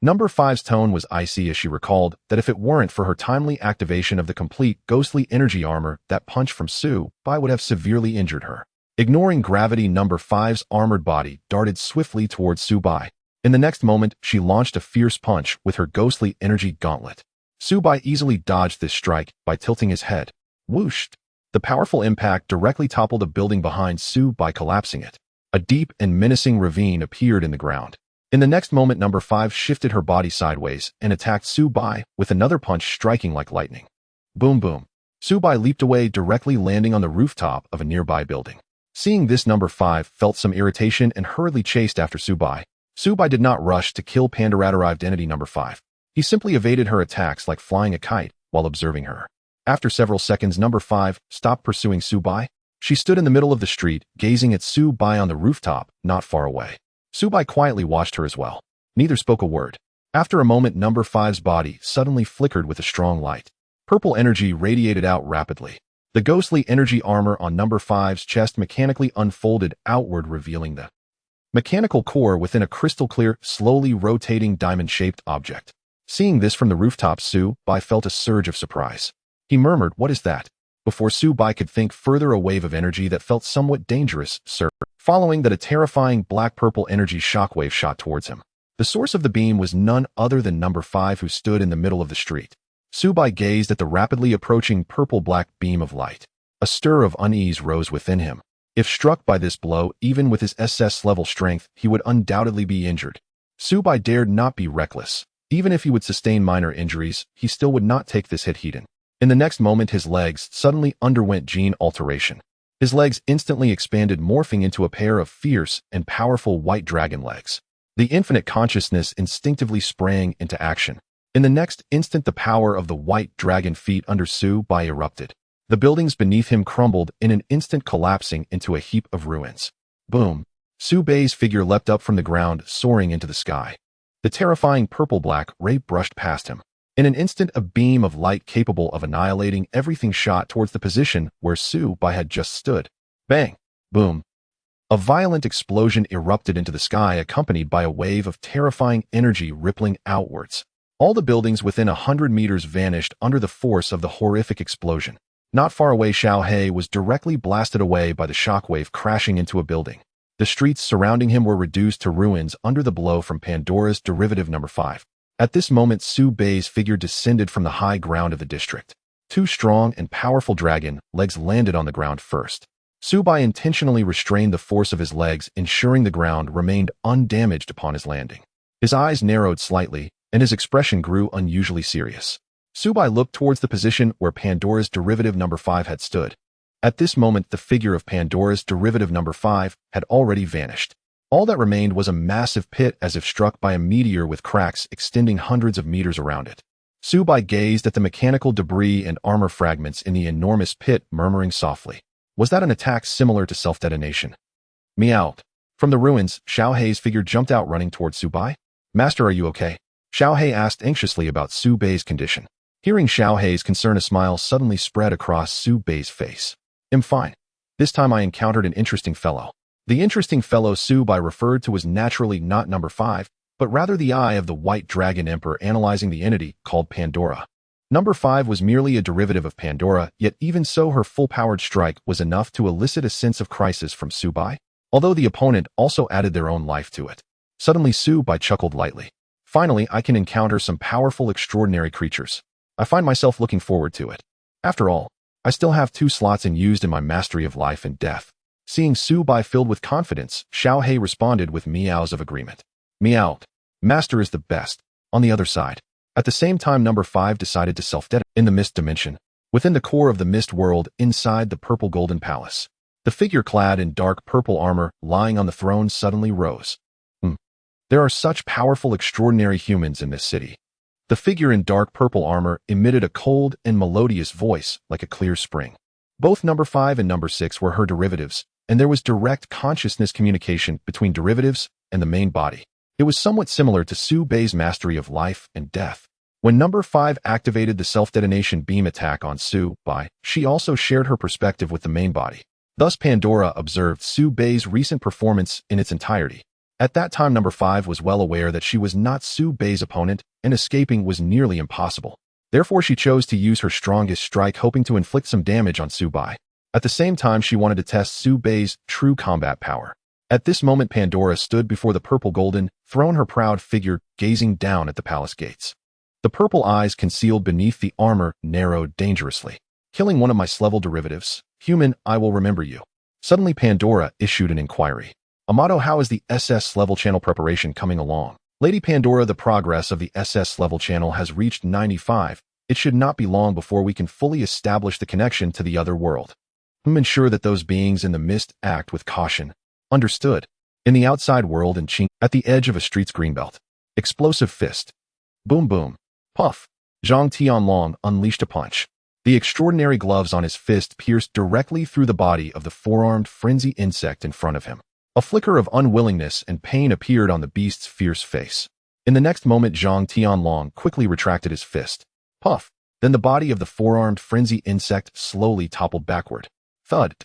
Number 5's tone was icy as she recalled that if it weren't for her timely activation of the complete ghostly energy armor, that punch from Subai would have severely injured her. Ignoring gravity, number 5's armored body darted swiftly towards Subai. In the next moment, she launched a fierce punch with her ghostly energy gauntlet. Subai easily dodged this strike by tilting his head. Whoosh! The powerful impact directly toppled a building behind Subai, collapsing it. A deep and menacing ravine appeared in the ground. In the next moment, number 5 shifted her body sideways and attacked Subai with another punch, striking like lightning. Boom boom. Subai leaped away, directly landing on the rooftop of a nearby building. Seeing this, number 5 felt some irritation and hurriedly chased after Subai. Subai did not rush to kill panda-rat-arrived entity number 5. He simply evaded her attacks like flying a kite while observing her. After several seconds, number 5 stopped pursuing Subai. She stood in the middle of the street, gazing at Subai on the rooftop, not far away. Subai quietly watched her as well. Neither spoke a word. After a moment, number 5's body suddenly flickered with a strong light. Purple energy radiated out rapidly. The ghostly energy armor on number 5's chest mechanically unfolded outward, revealing the mechanical core within a crystal-clear, slowly rotating diamond-shaped object. Seeing this from the rooftop, Subai felt a surge of surprise. He murmured, "What is that?" Before Subai could think further, a wave of energy that felt somewhat dangerous surged. Following that, a terrifying black-purple energy shockwave shot towards him. The source of the beam was none other than number 5, who stood in the middle of the street. Subai gazed at the rapidly approaching purple-black beam of light. A stir of unease rose within him. If struck by this blow, even with his SS-level strength, he would undoubtedly be injured. Subai dared not be reckless. Even if he would sustain minor injuries, he still would not take this hit head-on. In the next moment, his legs suddenly underwent gene alteration. His legs instantly expanded, morphing into a pair of fierce and powerful white dragon legs. The infinite consciousness instinctively sprang into action. In the next instant, the power of the white dragon feet under Su Bai erupted. The buildings beneath him crumbled in an instant, collapsing into a heap of ruins. Boom! Su Bai's figure leapt up from the ground, soaring into the sky. The terrifying purple-black ray brushed past him. In an instant, a beam of light capable of annihilating everything shot towards the position where Su Bai had just stood. Bang! Boom! A violent explosion erupted into the sky, accompanied by a wave of terrifying energy rippling outwards. All the buildings within 100 meters vanished under the force of the horrific explosion. Not far away, Xiao He was directly blasted away by the shockwave, crashing into a building. The streets surrounding him were reduced to ruins under the blow from Pandora's derivative number 5. At this moment, Su Bai's figure descended from the high ground of the district. Two strong and powerful dragon legs landed on the ground first. Su Bai intentionally restrained the force of his legs, ensuring the ground remained undamaged upon his landing. His eyes narrowed slightly, and his expression grew unusually serious. Su Bai looked towards the position where Pandora's derivative number 5 had stood. At this moment, the figure of Pandora's derivative number 5 had already vanished. All that remained was a massive pit, as if struck by a meteor, with cracks extending hundreds of meters around it. Su Bai gazed at the mechanical debris and armor fragments in the enormous pit, murmuring softly. Was that an attack similar to self-detonation? Meowed. From the ruins, Xiao He's figure jumped out, running towards Su Bai. Master, are you okay? Xiao He asked anxiously about Su Bai's condition. Hearing Xiao He's concern, a smile suddenly spread across Su Bai's face. I'm fine. This time I encountered an interesting fellow. The interesting fellow Su Bai referred to was naturally not number 5, but rather the eye of the White Dragon Emperor analyzing the entity called Pandora. Number 5 was merely a derivative of Pandora, yet even so her full-powered strike was enough to elicit a sense of crisis from Su Bai, although the opponent also added their own life to it. Suddenly Su Bai chuckled lightly. Finally, I can encounter some powerful, extraordinary creatures. I find myself looking forward to it. After all, I still have 2 slots unused in my mastery of life and death. Seeing Su Bai filled with confidence, Xiao He responded with meows of agreement. Meowed. Master is the best. On the other side. At the same time, number 5 decided to self-detonate. In the mist dimension, within the core of the mist world, inside the purple golden palace, the figure clad in dark purple armor lying on the throne suddenly rose. There are such powerful, extraordinary humans in this city. The figure in dark purple armor emitted a cold and melodious voice like a clear spring. Both number 5 and number 6 were her derivatives, and there was direct consciousness communication between derivatives and the main body. It was somewhat similar to Su Bai's mastery of life and death. When number 5 activated the self-detonation beam attack on Su Bai, she also shared her perspective with the main body. Thus, Pandora observed Su Bai's recent performance in its entirety. At that time, number 5 was well aware that she was not Su Bai's opponent, and escaping was nearly impossible. Therefore, she chose to use her strongest strike, hoping to inflict some damage on Su Bai. At the same time, she wanted to test Su Bai's true combat power. At this moment, Pandora stood before the purple golden throne, her proud figure gazing down at the palace gates. The purple eyes concealed beneath the armor narrowed dangerously. Killing one of my level derivatives. Human, I will remember you. Suddenly, Pandora issued an inquiry. Amato, how is the SS level channel preparation coming along? Lady Pandora, the progress of the SS level channel has reached 95. It should not be long before we can fully establish the connection to the other world. Ensure that those beings in the mist act with caution. Understood. In the outside world in Qing, at the edge of a street's greenbelt. Explosive fist. Boom boom. Puff. Zhang Tianlong unleashed a punch. The extraordinary gloves on his fist pierced directly through the body of the four-armed frenzy insect in front of him. A flicker of unwillingness and pain appeared on the beast's fierce face. In the next moment, Zhang Tianlong quickly retracted his fist. Puff. Then the body of the four-armed frenzy insect slowly toppled backward. Thud.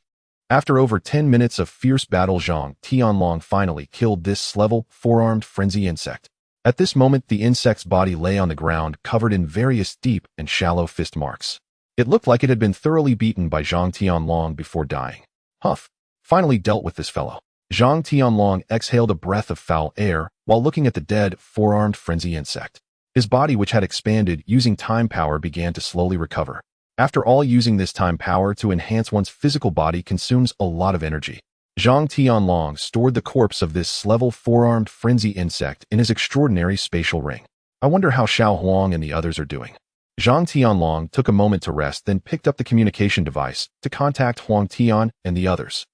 After over 10 minutes of fierce battle, Zhang Tianlong finally killed this level four-armed frenzy insect. At this moment, the insect's body lay on the ground, covered in various deep and shallow fist marks. It looked like it had been thoroughly beaten by Zhang Tianlong before dying. Huff. Finally dealt with this fellow. Zhang Tianlong exhaled a breath of foul air while looking at the dead, four-armed frenzy insect. His body, which had expanded using time power, began to slowly recover. After all, using this time power to enhance one's physical body consumes a lot of energy. Zhang Tianlong stored the corpse of this level four-armed frenzy insect in his extraordinary spatial ring. I wonder how Xiao Huang and the others are doing. Zhang Tianlong took a moment to rest, then picked up the communication device to contact Huang Tian and the others.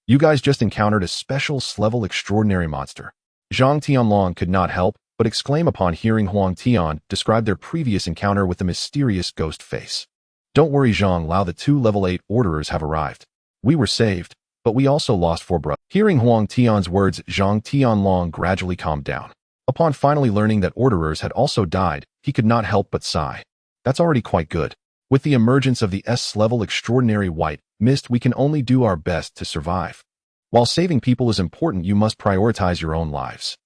You guys just encountered a special-level extraordinary monster. Zhang Tianlong could not help but exclaim upon hearing Huang Tian describe their previous encounter with the mysterious ghost face. Don't worry, Zhang Lao, the 2 level 8 orderers have arrived. We were saved, but we also lost 4 brothers. Hearing Huang Tian's words, Zhang Tianlong gradually calmed down. Upon finally learning that orderers had also died, he could not help but sigh. That's already quite good. With the emergence of the S-level extraordinary white mist, we can only do our best to survive. While saving people is important, you must prioritize your own lives.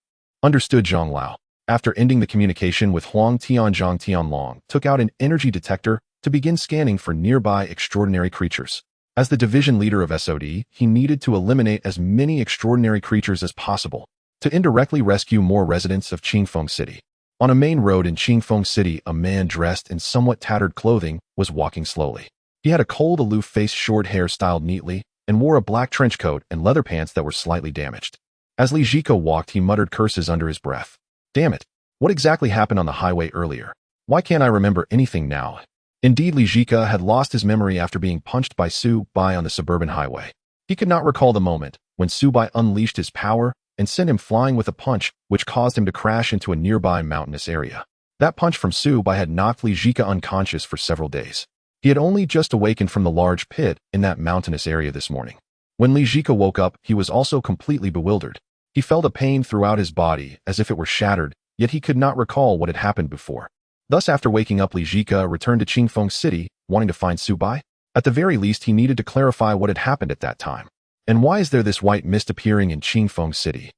Understood, Zhang Lao. After ending the communication with Huang Tian, Zhang Tianlong took out an energy detector to begin scanning for nearby extraordinary creatures. As the division leader of SOD, he needed to eliminate as many extraordinary creatures as possible to indirectly rescue more residents of Qingfeng City. On a main road in Qingfeng City, a man dressed in somewhat tattered clothing was walking slowly. He had a cold, aloof face, short hair styled neatly, and wore a black trench coat and leather pants that were slightly damaged. As Li Zhiko walked, he muttered curses under his breath. Damn it! What exactly happened on the highway earlier? Why can't I remember anything now? Indeed, Li Zhiko had lost his memory after being punched by Su Bai on the suburban highway. He could not recall the moment when Su Bai unleashed his power and sent him flying with a punch, which caused him to crash into a nearby mountainous area. That punch from Su Bai had knocked Li Zhiko unconscious for several days. He had only just awakened from the large pit in that mountainous area this morning. When Li Zhiko woke up, he was also completely bewildered. He felt a pain throughout his body as if it were shattered, yet he could not recall what had happened before. Thus, after waking up, Li Zhiko returned to Qingfeng City, wanting to find Su Bai. At the very least, he needed to clarify what had happened at that time. And why is there this white mist appearing in Qingfeng City?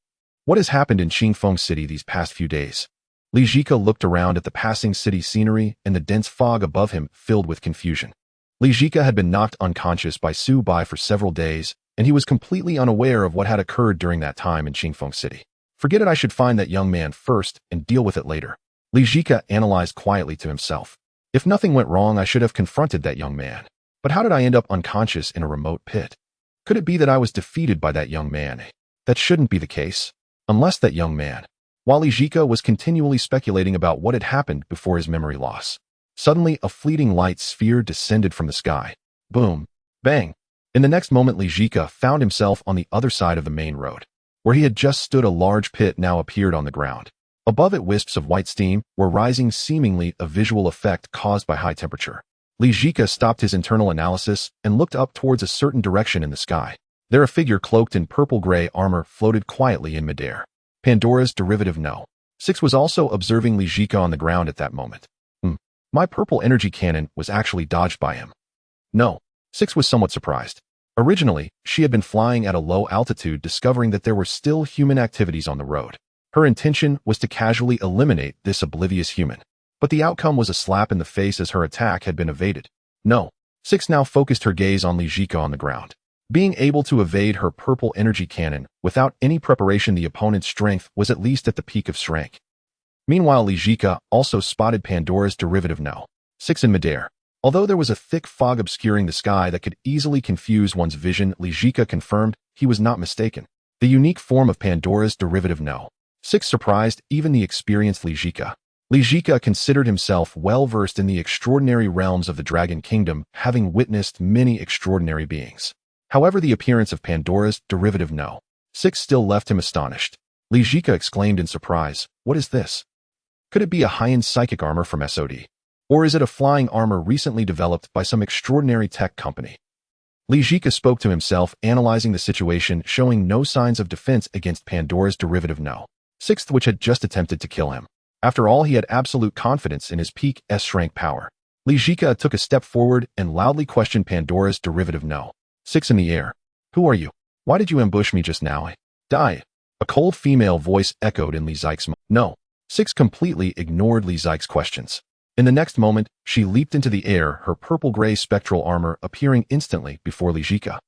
What has happened in Qingfeng City these past few days? Li Zhiko looked around at the passing city scenery and the dense fog above him filled with confusion. Li Zhiko had been knocked unconscious by Su Bai for several days, and he was completely unaware of what had occurred during that time in Qingfeng City. Forget it, I should find that young man first and deal with it later. Li Zhiko analyzed quietly to himself. If nothing went wrong, I should have confronted that young man. But how did I end up unconscious in a remote pit? Could it be that I was defeated by that young man? That shouldn't be the case. Unless that young man. While Li Zhiko was continually speculating about what had happened before his memory loss, suddenly a fleeting light sphere descended from the sky. Boom. Bang. In the next moment, Li Zhiko found himself on the other side of the main road. Where he had just stood, a large pit now appeared on the ground. Above it, wisps of white steam were rising, seemingly a visual effect caused by high temperature. Li Zhiko stopped his internal analysis and looked up towards a certain direction in the sky. There, a figure cloaked in purple-gray armor floated quietly in midair. Pandora's derivative No. 6 was also observing Li Zhiko on the ground at that moment. My purple energy cannon was actually dodged by him. No. 6 was somewhat surprised. Originally, she had been flying at a low altitude, discovering that there were still human activities on the road. Her intention was to casually eliminate this oblivious human. But the outcome was a slap in the face as her attack had been evaded. No. 6 now focused her gaze on Li Zhiko on the ground. Being able to evade her purple energy cannon without any preparation, the opponent's strength was at least at the peak of SSS-rank. Meanwhile, Li Zhiko also spotted Pandora's derivative No. 6 in midair. Although there was a thick fog obscuring the sky that could easily confuse one's vision, Li Zhiko confirmed he was not mistaken. The unique form of Pandora's derivative No. 6 surprised even the experienced Li Zhiko. Li Zhiko considered himself well-versed in the extraordinary realms of the Dragon Kingdom, having witnessed many extraordinary beings. However, the appearance of Pandora's derivative No. 6 still left him astonished. Li Zhiko exclaimed in surprise, "What is this? Could it be a high-end psychic armor from SOD? Or is it a flying armor recently developed by some extraordinary tech company?" Li Zhiko spoke to himself, analyzing the situation, showing no signs of defense against Pandora's derivative No. 6, which had just attempted to kill him. After all, he had absolute confidence in his peak S-rank power. Li Zhiko took a step forward and loudly questioned Pandora's derivative No. 6 in the air. "Who are you? Why did you ambush me just now?" "Die." A cold female voice echoed in Li Zhiko's mind. No. 6 completely ignored Li Zhiko's questions. In the next moment, she leaped into the air, her purple-gray spectral armor appearing instantly before Li Zhiko.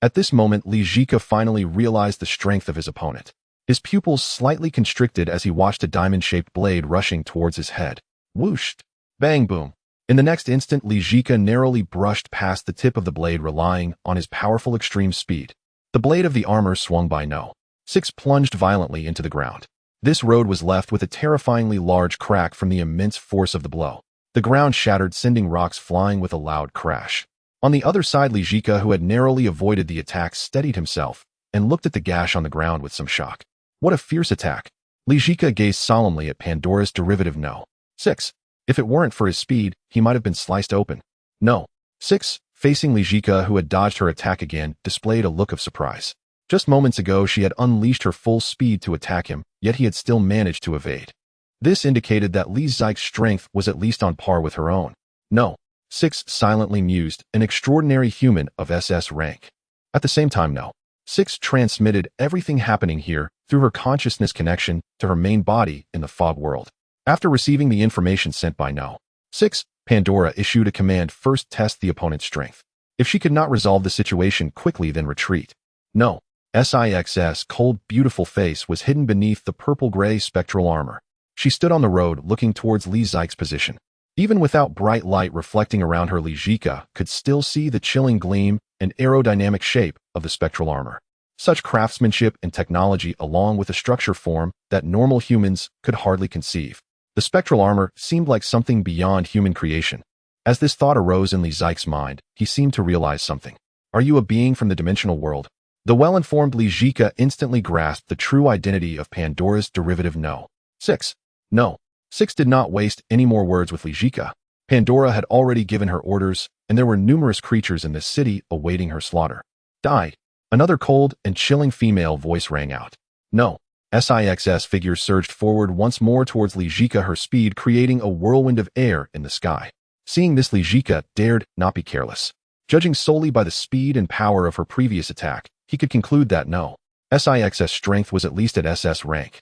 At this moment, Li Zhiko finally realized the strength of his opponent. His pupils slightly constricted as he watched a diamond-shaped blade rushing towards his head. Whoosh! Bang boom! In the next instant, Li Zhiko narrowly brushed past the tip of the blade, relying on his powerful extreme speed. The blade of the armor swung by No. 6 plunged violently into the ground. This road was left with a terrifyingly large crack from the immense force of the blow. The ground shattered, sending rocks flying with a loud crash. On the other side, Lijika, who had narrowly avoided the attack, steadied himself and looked at the gash on the ground with some shock. What a fierce attack! Lijika gazed solemnly at Pandora's derivative No. 6. If it weren't for his speed, he might have been sliced open. No. 6, facing Lijika, who had dodged her attack again, displayed a look of surprise. Just moments ago, she had unleashed her full speed to attack him, yet he had still managed to evade. This indicated that Li Zike's strength was at least on par with her own. No. 6 silently mused, an extraordinary human of SS rank. At the same time, No. 6 transmitted everything happening here through her consciousness connection to her main body in the fog world. After receiving the information sent by No. 6, Pandora issued a command: first test the opponent's strength. If she could not resolve the situation quickly, then retreat. No. SIX's cold, beautiful face was hidden beneath the purple-gray spectral armor. She stood on the road looking towards Li Zike's position. Even without bright light reflecting around her, Lijika could still see the chilling gleam and aerodynamic shape of the spectral armor. Such craftsmanship and technology, along with a structure form that normal humans could hardly conceive. The spectral armor seemed like something beyond human creation. As this thought arose in Li Zike's mind, he seemed to realize something. Are you a being from the dimensional world? The well-informed Lijika instantly grasped the true identity of Pandora's derivative No. 6. No. 6 did not waste any more words with Lijika. Pandora had already given her orders, and there were numerous creatures in this city awaiting her slaughter. Die! Another cold and chilling female voice rang out. No. SIX's figure surged forward once more towards Lijika, her speed creating a whirlwind of air in the sky. Seeing this, Lijika dared not be careless. Judging solely by the speed and power of her previous attack, he could conclude that No. 6's strength was at least at SS rank.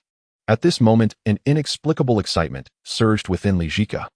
At this moment, an inexplicable excitement surged within Lijika.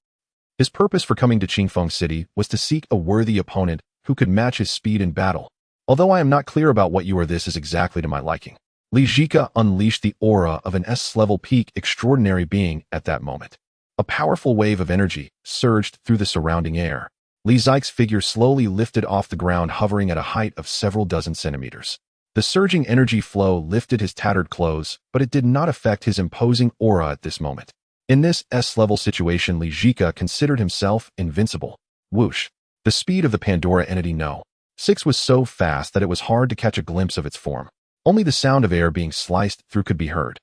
His purpose for coming to Qingfeng City was to seek a worthy opponent who could match his speed in battle. Although I am not clear about what you are, this is exactly to my liking. Lijika unleashed the aura of an S-level peak extraordinary being at that moment. A powerful wave of energy surged through the surrounding air. Li Zike's figure slowly lifted off the ground, hovering at a height of several dozen centimeters. The surging energy flow lifted his tattered clothes, but it did not affect his imposing aura at this moment. In this S-level situation, Lijika considered himself invincible. Whoosh! The speed of the Pandora entity No. 6 was so fast that it was hard to catch a glimpse of its form. Only the sound of air being sliced through could be heard.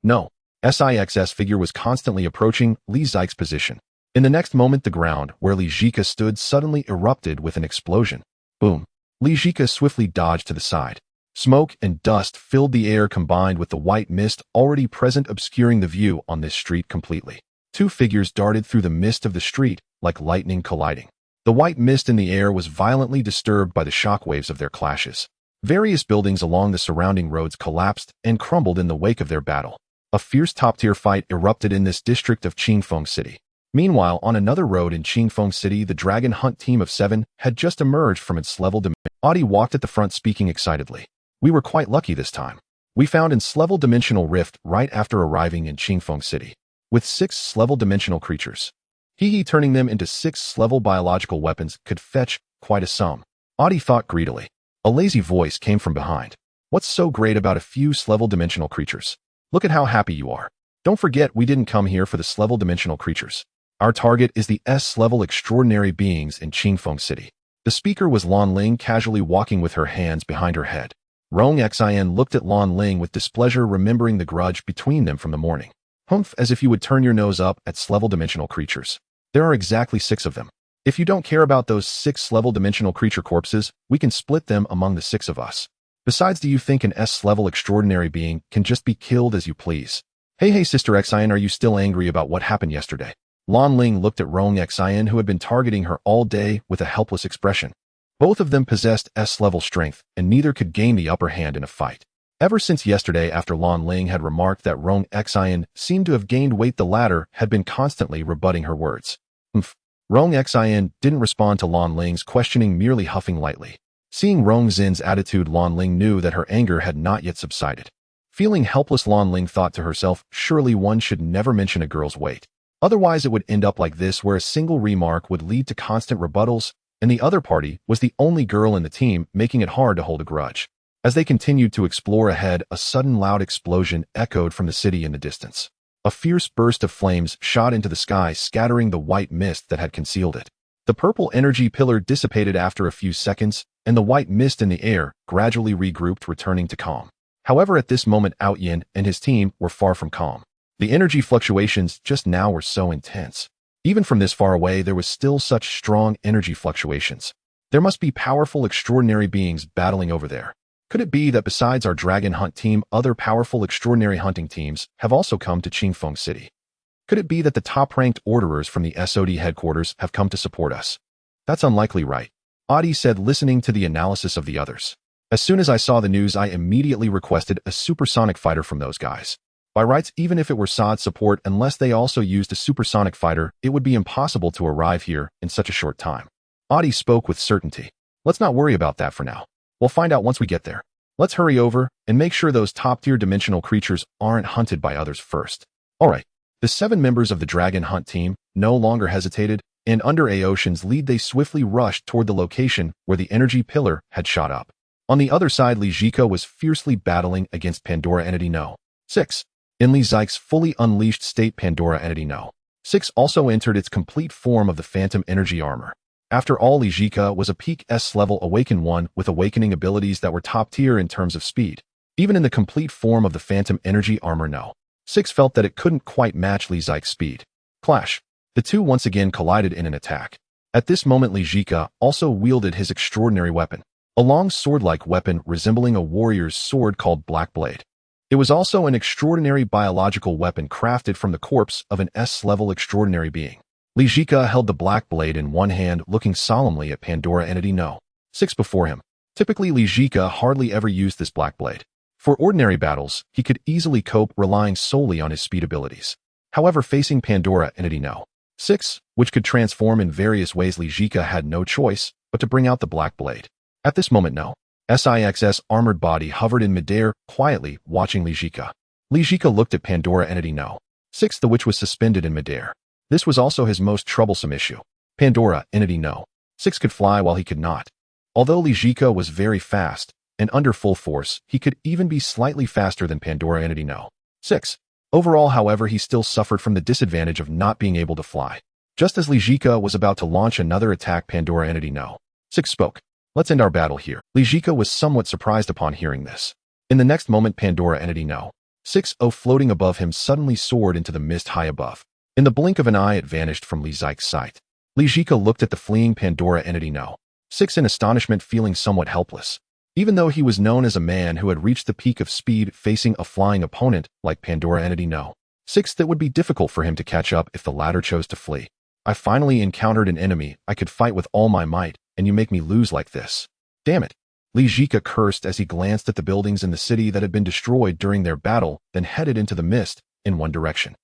No. SIX's figure was constantly approaching Li Zike's position. In the next moment, the ground where Lijika stood suddenly erupted with an explosion. Boom! Lijika swiftly dodged to the side. Smoke and dust filled the air, combined with the white mist already present, obscuring the view on this street completely. Two figures darted through the mist of the street like lightning colliding. The white mist in the air was violently disturbed by the shockwaves of their clashes. Various buildings along the surrounding roads collapsed and crumbled in the wake of their battle. A fierce top-tier fight erupted in this district of Qingfeng City. Meanwhile, on another road in Qingfeng City, the Dragon Hunt team of 7 had just emerged from its level dimension. Audi walked at the front, speaking excitedly. We were quite lucky this time. We found an S-level dimensional rift right after arriving in Qingfeng City, with 6 S-level dimensional creatures. Turning them into 6 S-level biological weapons could fetch quite a sum. Audi thought greedily. A lazy voice came from behind. What's so great about a few S-level dimensional creatures? Look at how happy you are. Don't forget, we didn't come here for the S-level dimensional creatures. Our target is the S-level extraordinary beings in Qingfeng City. The speaker was Lan Ling, casually walking with her hands behind her head. Rong Xin looked at Lan Ling with displeasure, remembering the grudge between them from the morning. Humph, as if you would turn your nose up at S-level dimensional creatures. There are exactly 6 of them. If you don't care about those 6 S-level dimensional creature corpses, we can split them among the 6 of us. Besides, do you think an S-level extraordinary being can just be killed as you please? Hey Sister Xin, are you still angry about what happened yesterday? Lan Ling looked at Rong Xin, who had been targeting her all day, with a helpless expression. Both of them possessed S-level strength, and neither could gain the upper hand in a fight. Ever since yesterday, after Lan Ling had remarked that Rong Xin seemed to have gained weight, the latter had been constantly rebutting her words. Rong Xin didn't respond to Lan Ling's questioning, merely huffing lightly. Seeing Rong Xin's attitude, Lan Ling knew that her anger had not yet subsided. Feeling helpless, Lan Ling thought to herself, surely one should never mention a girl's weight. Otherwise it would end up like this, where a single remark would lead to constant rebuttals, and the other party was the only girl in the team, making it hard to hold a grudge. As they continued to explore ahead, a sudden loud explosion echoed from the city in the distance. A fierce burst of flames shot into the sky, scattering the white mist that had concealed it. The purple energy pillar dissipated after a few seconds, and the white mist in the air gradually regrouped, returning to calm. However, at this moment, Yin and his team were far from calm. The energy fluctuations just now were so intense. Even from this far away, there was still such strong energy fluctuations. There must be powerful, extraordinary beings battling over there. Could it be that besides our dragon hunt team, other powerful, extraordinary hunting teams have also come to Qingfeng City? Could it be that the top-ranked orderers from the SOD headquarters have come to support us? That's unlikely, right? Adi said, listening to the analysis of the others. As soon as I saw the news, I immediately requested a supersonic fighter from those guys. By rights, even if it were SOD support, unless they also used a supersonic fighter, it would be impossible to arrive here in such a short time. Adi spoke with certainty. Let's not worry about that for now. We'll find out once we get there. Let's hurry over and make sure those top-tier dimensional creatures aren't hunted by others first. Alright. The 7 members of the dragon hunt team no longer hesitated, and under Aoshin's lead they swiftly rushed toward the location where the energy pillar had shot up. On the other side, Li Zhika was fiercely battling against Pandora Entity No. 6. In Li Zike's fully unleashed state, Pandora Entity No. 6 also entered its complete form of the Phantom Energy Armor. After all, Li Zhika was a peak S-level Awaken 1 with awakening abilities that were top tier in terms of speed. Even in the complete form of the Phantom Energy Armor, No. 6 felt that it couldn't quite match Li Zike's speed. Clash. The two once again collided in an attack. At this moment, Li Zhika also wielded his extraordinary weapon, a long sword-like weapon resembling a warrior's sword called Black Blade. It was also an extraordinary biological weapon crafted from the corpse of an S-level extraordinary being. Li Zhika held the Black Blade in one hand, looking solemnly at Pandora Entity No. 6 before him. Typically, Li Zhika hardly ever used this Black Blade. For ordinary battles, he could easily cope relying solely on his speed abilities. However, facing Pandora Entity No. 6, which could transform in various ways, Li Zhika had no choice but to bring out the Black Blade. At this moment, No. 6's armored body hovered in midair, quietly watching Li Zhika. Li Zhika looked at Pandora Entity No. 6, the which was suspended in midair. This was also his most troublesome issue. Pandora Entity No. 6 could fly while he could not. Although Li Zhika was very fast, and under full force, he could even be slightly faster than Pandora Entity No. 6. Overall, however, he still suffered from the disadvantage of not being able to fly. Just as Li Zhika was about to launch another attack, Pandora Entity No. 6 spoke. Let's end our battle here. Li Zhika was somewhat surprised upon hearing this. In the next moment, Pandora Entity No. 6 floating above him suddenly soared into the mist high above. In the blink of an eye, it vanished from Li Zike's sight. Li Zhika looked at the fleeing Pandora Entity No. 6 in astonishment, feeling somewhat helpless. Even though he was known as a man who had reached the peak of speed, facing a flying opponent like Pandora Entity No. 6, that would be difficult for him to catch up if the latter chose to flee. I finally encountered an enemy I could fight with all my might, and you make me lose like this. Damn it. Li Zhika cursed as he glanced at the buildings in the city that had been destroyed during their battle, then headed into the mist in one direction.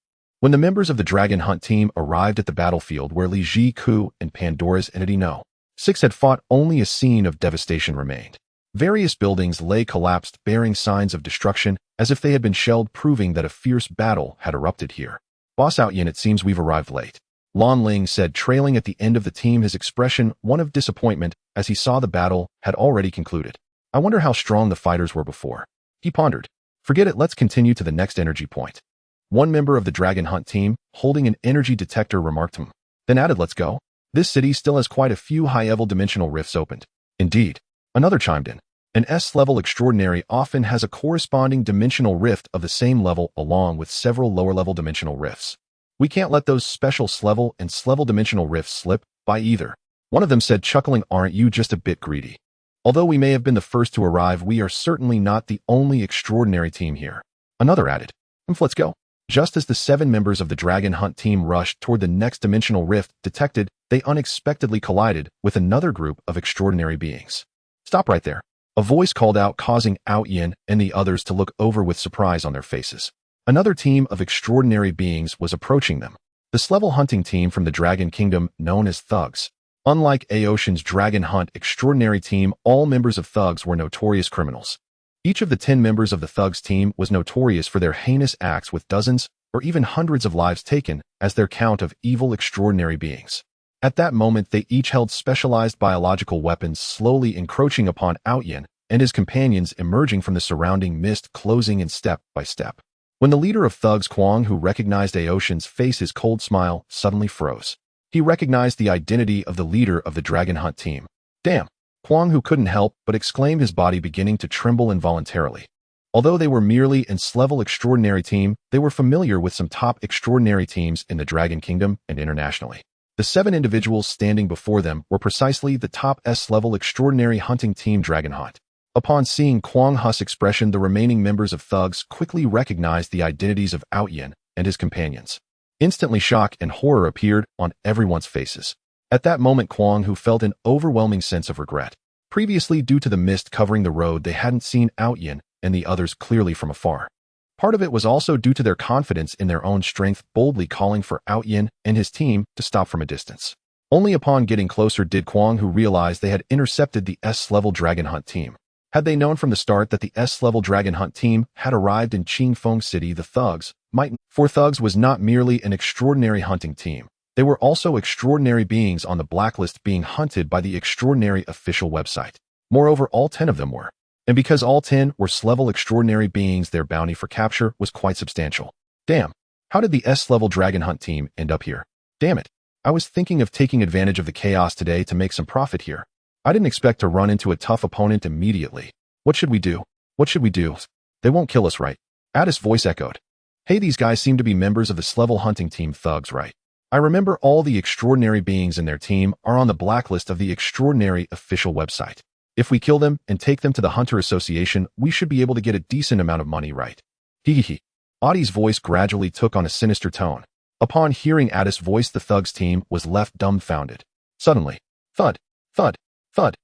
When the members of the Dragon Hunt team arrived at the battlefield where Li Zhiku and Pandora's Entity No. 6 had fought, only a scene of devastation remained. Various buildings lay collapsed, bearing signs of destruction, as if they had been shelled, proving that a fierce battle had erupted here. Boss Yin, it seems we've arrived late. Lan Ling said, trailing at the end of the team, his expression one of disappointment as he saw the battle had already concluded. I wonder how strong the fighters were before. He pondered. Forget it, let's continue to the next energy point. One member of the Dragon Hunt team, holding an energy detector, remarked him. Then added, let's go. This city still has quite a few high-level dimensional rifts opened. Indeed. Another chimed in. An S-level extraordinary often has a corresponding dimensional rift of the same level along with several lower-level dimensional rifts. We can't let those special S-level and S-level dimensional rifts slip by either. One of them said, chuckling, aren't you just a bit greedy? Although we may have been the first to arrive, we are certainly not the only extraordinary team here. Another added. Let's go. Just as the 7 members of the Dragon Hunt team rushed toward the next dimensional rift detected, they unexpectedly collided with another group of extraordinary beings. Stop right there. A voice called out, causing Yin and the others to look over with surprise on their faces. Another team of extraordinary beings was approaching them. The S-level hunting team from the Dragon Kingdom, known as Thugs. Unlike Aoshin's Dragon Hunt extraordinary team, all members of Thugs were notorious criminals. Each of the 10 members of the Thugs team was notorious for their heinous acts, with dozens or even hundreds of lives taken as their count of evil extraordinary beings. At that moment, they each held specialized biological weapons, slowly encroaching upon Yin and his companions, emerging from the surrounding mist, closing in step by step. When the leader of thugs Kwang, who recognized Aoshin's face, his cold smile suddenly froze. He recognized the identity of the leader of the Dragon Hunt team. Damn! Kwang, who couldn't help but exclaim, his body beginning to tremble involuntarily. Although they were merely an S-level extraordinary team, they were familiar with some top extraordinary teams in the Dragon Kingdom and internationally. The 7 individuals standing before them were precisely the top S-level extraordinary hunting team Dragon Hunt. Upon seeing Kwang Hu's expression, the remaining members of thugs quickly recognized the identities of Outyin and his companions. Instantly, shock and horror appeared on everyone's faces. At that moment, Kwang, who felt an overwhelming sense of regret. Previously, due to the mist covering the road, they hadn't seen Outyin and the others clearly from afar. Part of it was also due to their confidence in their own strength, boldly calling for Outyin and his team to stop from a distance. Only upon getting closer did Kwang Hu realize they had intercepted the S-level Dragon Hunt team. Had they known from the start that the S-level Dragon Hunt team had arrived in Qingfeng City, the thugs mightn't. For thugs was not merely an extraordinary hunting team. They were also extraordinary beings on the blacklist being hunted by the extraordinary official website. Moreover, all 10 of them were. And because all 10 were S-level extraordinary beings, their bounty for capture was quite substantial. Damn, how did the S-level Dragon Hunt team end up here? Damn it, I was thinking of taking advantage of the chaos today to make some profit here. I didn't expect to run into a tough opponent immediately. What should we do? What should we do? They won't kill us, right? Addis' voice echoed. Hey, these guys seem to be members of the S-level hunting team thugs, right? I remember all the extraordinary beings in their team are on the blacklist of the extraordinary official website. If we kill them and take them to the Hunter Association, we should be able to get a decent amount of money, right? Hehehe. Adi's voice gradually took on a sinister tone. Upon hearing Addis' voice, the thugs team was left dumbfounded. Suddenly, thud, thud, thud.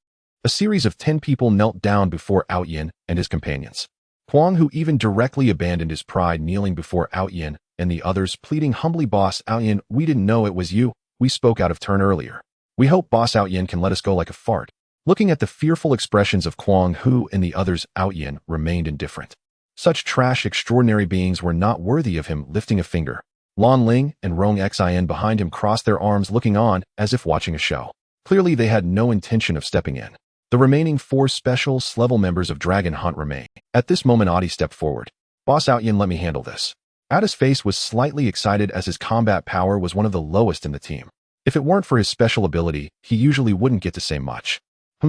A series of 10 people knelt down before Outyin and his companions. Kwang, who even directly abandoned his pride, kneeling before Outyin and the others, pleading humbly, "Boss Outyin, we didn't know it was you. We spoke out of turn earlier. We hope Boss Outyin can let us go like a fart." Looking at the fearful expressions of Kwang Hu and the others, Outyin remained indifferent. Such trash extraordinary beings were not worthy of him lifting a finger. Lan Ling and Rong Xin behind him crossed their arms, looking on as if watching a show. Clearly, they had no intention of stepping in. The remaining 4 special S-level members of Dragon Hunt remained. At this moment, Adi stepped forward. "Boss Outyin, let me handle this." Adi's face was slightly excited as his combat power was one of the lowest in the team. If it weren't for his special ability, he usually wouldn't get to say much.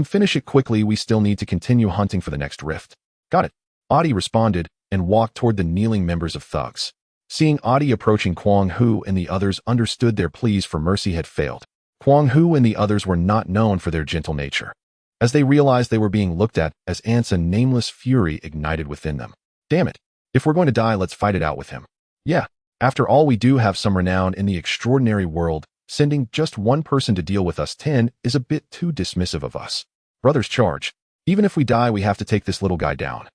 Finish it quickly, we still need to continue hunting for the next rift. Got it. Adi responded and walked toward the kneeling members of thugs. Seeing Adi approaching, Kwang Hu and the others understood their pleas for mercy had failed. Kwang Hu and the others were not known for their gentle nature. As they realized they were being looked at as ants, a nameless fury ignited within them. Damn it. If we're going to die, let's fight it out with him. Yeah, after all, we do have some renown in the extraordinary world. Sending just one person to deal with us 10 is a bit too dismissive of us. Brothers, charge. Even if we die, we have to take this little guy down.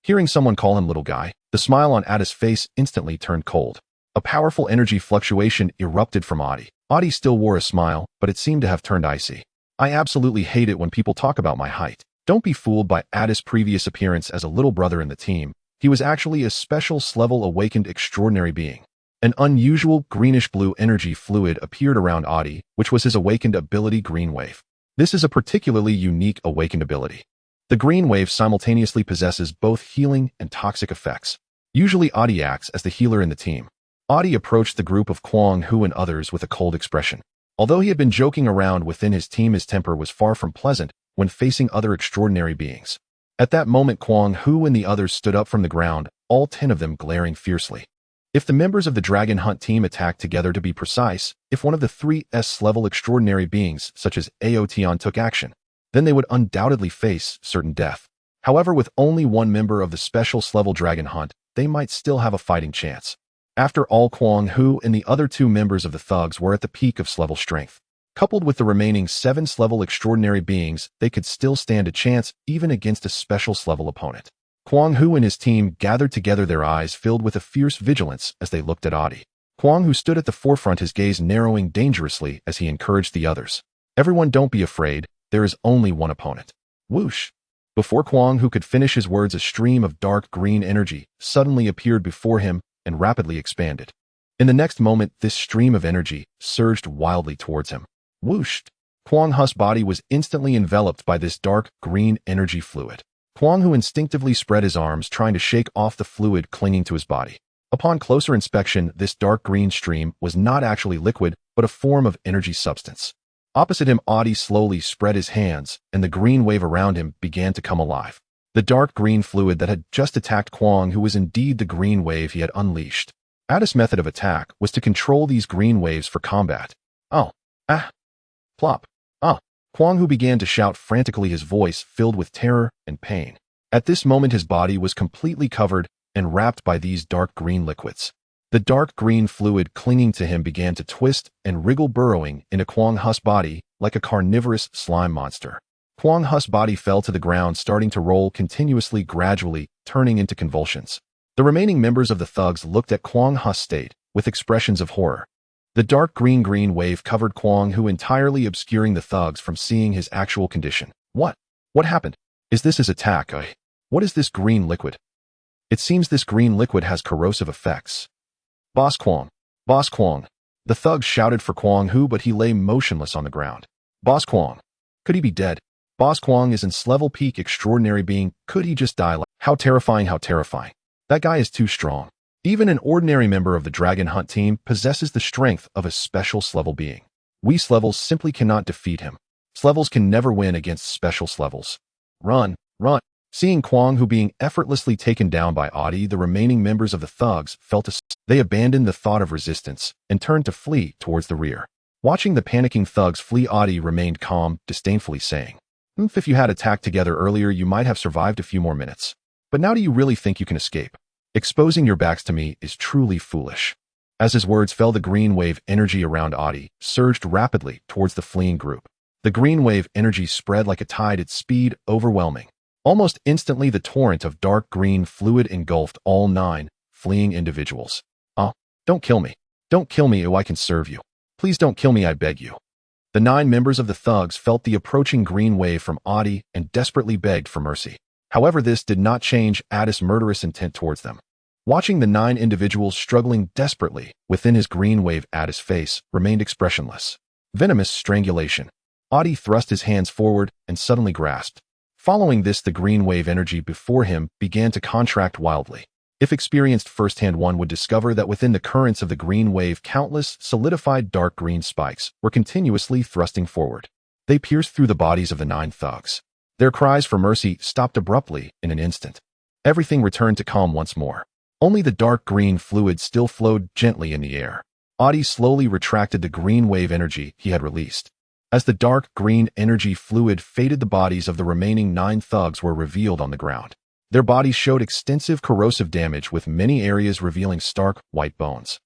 Hearing someone call him little guy, the smile on Adi's face instantly turned cold. A powerful energy fluctuation erupted from Adi. Adi still wore a smile, but it seemed to have turned icy. I absolutely hate it when people talk about my height. Don't be fooled by Adi's previous appearance as a little brother in the team. He was actually a special S-level awakened extraordinary being. An unusual greenish-blue energy fluid appeared around Adi, which was his awakened ability, Green Wave. This is a particularly unique awakened ability. The Green Wave simultaneously possesses both healing and toxic effects. Usually Adi acts as the healer in the team. Adi approached the group of Kwang Hu and others with a cold expression. Although he had been joking around within his team, his temper was far from pleasant when facing other extraordinary beings. At that moment, Kwang Hu and the others stood up from the ground, all 10 of them glaring fiercely. If the members of the Dragon Hunt team attacked together, to be precise, if one of the 3 S-level extraordinary beings, such as Aotion, took action, then they would undoubtedly face certain death. However, with only one member of the special S-level Dragon Hunt, they might still have a fighting chance. After all, Kwang Hu and the other 2 members of the thugs were at the peak of S-level strength. Coupled with the remaining 7 S-level extraordinary beings, they could still stand a chance even against a special S-level opponent. Kwang Hu and his team gathered together, their eyes filled with a fierce vigilance as they looked at Adi. Kwang Hu stood at the forefront, his gaze narrowing dangerously as he encouraged the others. Everyone, don't be afraid, there is only one opponent. Whoosh! Before Kwang Hu could finish his words, a stream of dark green energy suddenly appeared before him and rapidly expanded. In the next moment, this stream of energy surged wildly towards him. Whoosh! Kwang Hu's body was instantly enveloped by this dark green energy fluid. Kwang Hu instinctively spread his arms, trying to shake off the fluid clinging to his body. Upon closer inspection, this dark green stream was not actually liquid, but a form of energy substance. Opposite him, Audie slowly spread his hands, and the green wave around him began to come alive. The dark green fluid that had just attacked Kwang Hu was indeed the green wave he had unleashed. Addis' method of attack was to control these green waves for combat. Oh, ah, plop, ah. Kwang Hu began to shout frantically, his voice filled with terror and pain. At this moment, his body was completely covered and wrapped by these dark green liquids. The dark green fluid clinging to him began to twist and wriggle, burrowing into Kwang Hu's body like a carnivorous slime monster. Kwang Hu's body fell to the ground, starting to roll continuously, gradually turning into convulsions. The remaining members of the thugs looked at Kwang Hu's state with expressions of horror. The dark green wave covered Kwang Hu entirely, obscuring the thugs from seeing his actual condition. What? What happened? Is this his attack? What is this green liquid? It seems this green liquid has corrosive effects. Boss Kwang! Boss Kwang! The thugs shouted for Kwang Hu, but he lay motionless on the ground. Boss Kwang! Could he be dead? Boss Kwang is in level peak extraordinary being. Could he just die? How terrifying, how terrifying. That guy is too strong. Even an ordinary member of the Dragon Hunt team possesses the strength of a special level being. We levels simply cannot defeat him. Levels can never win against special levels. Run, run. Seeing Kwang Hu being effortlessly taken down by Audie, the remaining members of the thugs felt they abandoned the thought of resistance and turned to flee towards the rear. Watching the panicking thugs flee, Audie remained calm, disdainfully saying, If you had attacked together earlier, you might have survived a few more minutes. But now do you really think you can escape? Exposing your backs to me is truly foolish. As his words fell, the green wave energy around Audie surged rapidly towards the fleeing group. The green wave energy spread like a tide, its speed overwhelming. Almost instantly, the torrent of dark green fluid engulfed all 9 fleeing individuals. Oh, don't kill me. Don't kill me, or I can serve you. Please don't kill me, I beg you. The 9 members of the thugs felt the approaching green wave from Audie and desperately begged for mercy. However, this did not change Addis' murderous intent towards them. Watching the 9 individuals struggling desperately within his green wave, Addis' face remained expressionless. Venomous strangulation. Audie thrust his hands forward and suddenly grasped. Following this, the green wave energy before him began to contract wildly. If experienced firsthand, one would discover that within the currents of the green wave, countless solidified dark green spikes were continuously thrusting forward. They pierced through the bodies of the 9 thugs. Their cries for mercy stopped abruptly in an instant. Everything returned to calm once more. Only the dark green fluid still flowed gently in the air. Audie slowly retracted the green wave energy he had released. As the dark green energy fluid faded, the bodies of the remaining 9 thugs were revealed on the ground. Their bodies showed extensive corrosive damage, with many areas revealing stark white bones.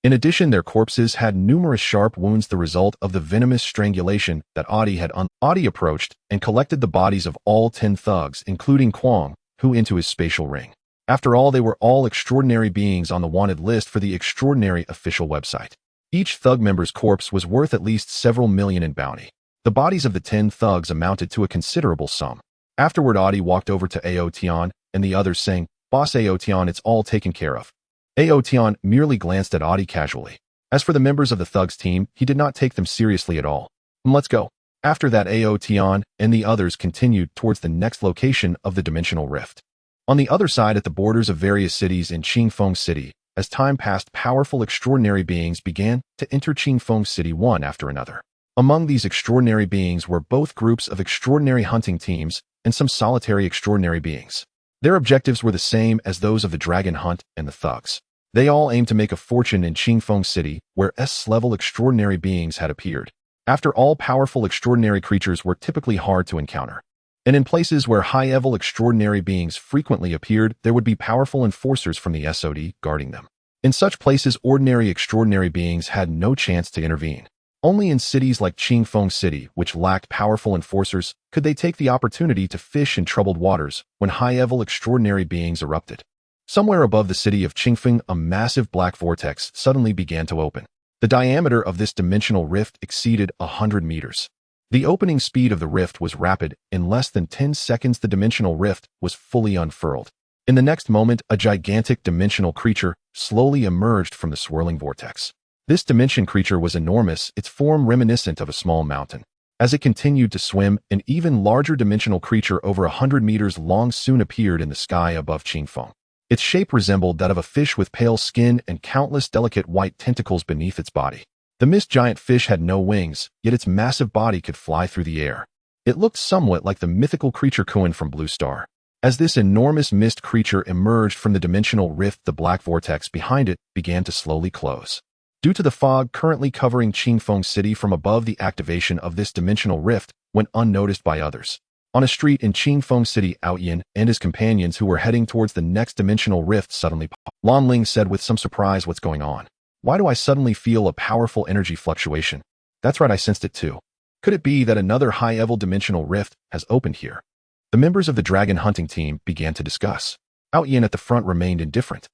In addition, their corpses had numerous sharp wounds, the result of the venomous strangulation that Audie had Audie approached and collected the bodies of all 10 thugs, including Kwang Hu, into his spatial ring. After all, they were all extraordinary beings on the wanted list for the Extraordinary official website. Each thug member's corpse was worth at least several million in bounty. The bodies of the 10 thugs amounted to a considerable sum. Afterward, Audie walked over to Aotian and the others, saying, Boss Aotian, it's all taken care of. Aotian merely glanced at Audie casually. As for the members of the thugs team, he did not take them seriously at all. Let's go. After that, Aotian and the others continued towards the next location of the dimensional rift. On the other side, at the borders of various cities in Qingfeng City, as time passed, powerful extraordinary beings began to enter Qingfeng City one after another. Among these extraordinary beings were both groups of extraordinary hunting teams and some solitary extraordinary beings. Their objectives were the same as those of the Dragon Hunt and the thugs. They all aimed to make a fortune in Qingfeng City, where S-level extraordinary beings had appeared. After all, powerful extraordinary creatures were typically hard to encounter. And in places where high-level extraordinary beings frequently appeared, there would be powerful enforcers from the SOD guarding them. In such places, ordinary extraordinary beings had no chance to intervene. Only in cities like Qingfeng City, which lacked powerful enforcers, could they take the opportunity to fish in troubled waters when high-level extraordinary beings erupted. Somewhere above the city of Qingfeng, a massive black vortex suddenly began to open. The diameter of this dimensional rift exceeded 100 meters. The opening speed of the rift was rapid. In less than 10 seconds, the dimensional rift was fully unfurled. In the next moment, a gigantic dimensional creature slowly emerged from the swirling vortex. This dimension creature was enormous, its form reminiscent of a small mountain. As it continued to swim, an even larger dimensional creature over 100 meters long soon appeared in the sky above Qingfeng. Its shape resembled that of a fish with pale skin and countless delicate white tentacles beneath its body. The mist giant fish had no wings, yet its massive body could fly through the air. It looked somewhat like the mythical creature Kuan from Blue Star. As this enormous mist creature emerged from the dimensional rift, the black vortex behind it began to slowly close. Due to the fog currently covering Qingfeng City from above, the activation of this dimensional rift went unnoticed by others. On a street in Qingfeng City, Outyin and his companions who were heading towards the next dimensional rift suddenly paused. Lan Ling said with some surprise, "What's going on? Why do I suddenly feel a powerful energy fluctuation?" "That's right, I sensed it too. Could it be that another high-level dimensional rift has opened here?" The members of the dragon hunting team began to discuss. Outyin at the front remained indifferent.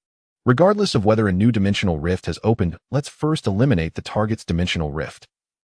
Regardless of whether a new dimensional rift has opened, let's first eliminate the target's dimensional rift.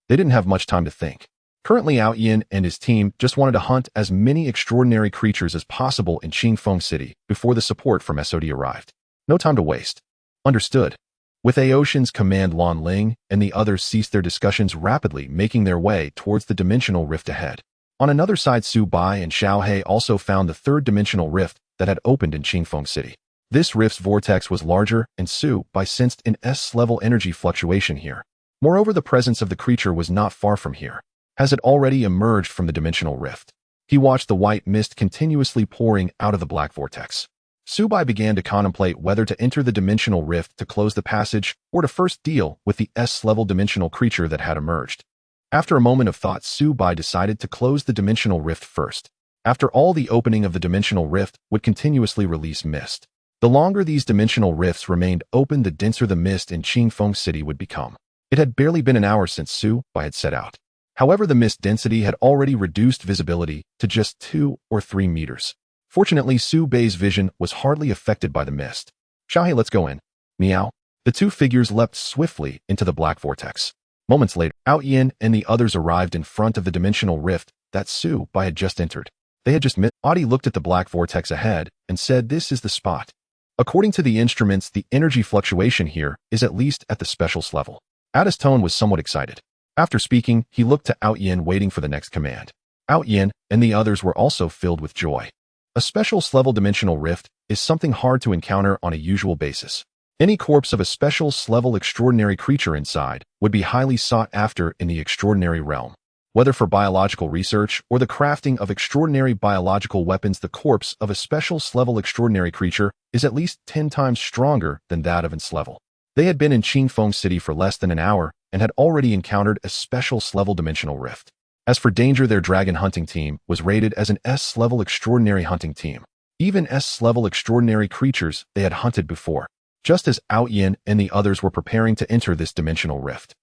They didn't have much time to think. Currently, Outyin and his team just wanted to hunt as many extraordinary creatures as possible in Qingfeng City before the support from SOD arrived. No time to waste. Understood. With Aoshin's command, Lan Ling and the others ceased their discussions, rapidly making their way towards the dimensional rift ahead. On another side, Su Bai and Xiao He also found the third dimensional rift that had opened in Qingfeng City. This rift's vortex was larger, and Su Bai sensed an S-level energy fluctuation here. Moreover, the presence of the creature was not far from here. Has it already emerged from the dimensional rift? He watched the white mist continuously pouring out of the black vortex. Su Bai began to contemplate whether to enter the dimensional rift to close the passage or to first deal with the S-level dimensional creature that had emerged. After a moment of thought, Su Bai decided to close the dimensional rift first. After all, the opening of the dimensional rift would continuously release mist. The longer these dimensional rifts remained open, the denser the mist in Qingfeng City would become. It had barely been an hour since Su Bai had set out. However, the mist density had already reduced visibility to just 2 or 3 meters. Fortunately, Su Bai's vision was hardly affected by the mist. "Xiaohe, let's go in." Meow. The two figures leapt swiftly into the black vortex. Moments later, Outyin and the others arrived in front of the dimensional rift that Su Bai had just entered. They had just missed. Adi looked at the black vortex ahead and said, "This is the spot. According to the instruments, the energy fluctuation here is at least at the specials level." Ada's tone was somewhat excited. After speaking, he looked to Outyin, waiting for the next command. Outyin and the others were also filled with joy. A specials level dimensional rift is something hard to encounter on a usual basis. Any corpse of a specials level extraordinary creature inside would be highly sought after in the extraordinary realm. Whether for biological research or the crafting of extraordinary biological weapons, the corpse of a specials level extraordinary creature is at least 10 times stronger than that of its level. They had been in Qingfeng City for less than an hour and had already encountered a specials level dimensional rift. As for danger, their dragon hunting team was rated as an S-level extraordinary hunting team. Even S-level extraordinary creatures they had hunted before. Just as Outyin and the others were preparing to enter this dimensional rift,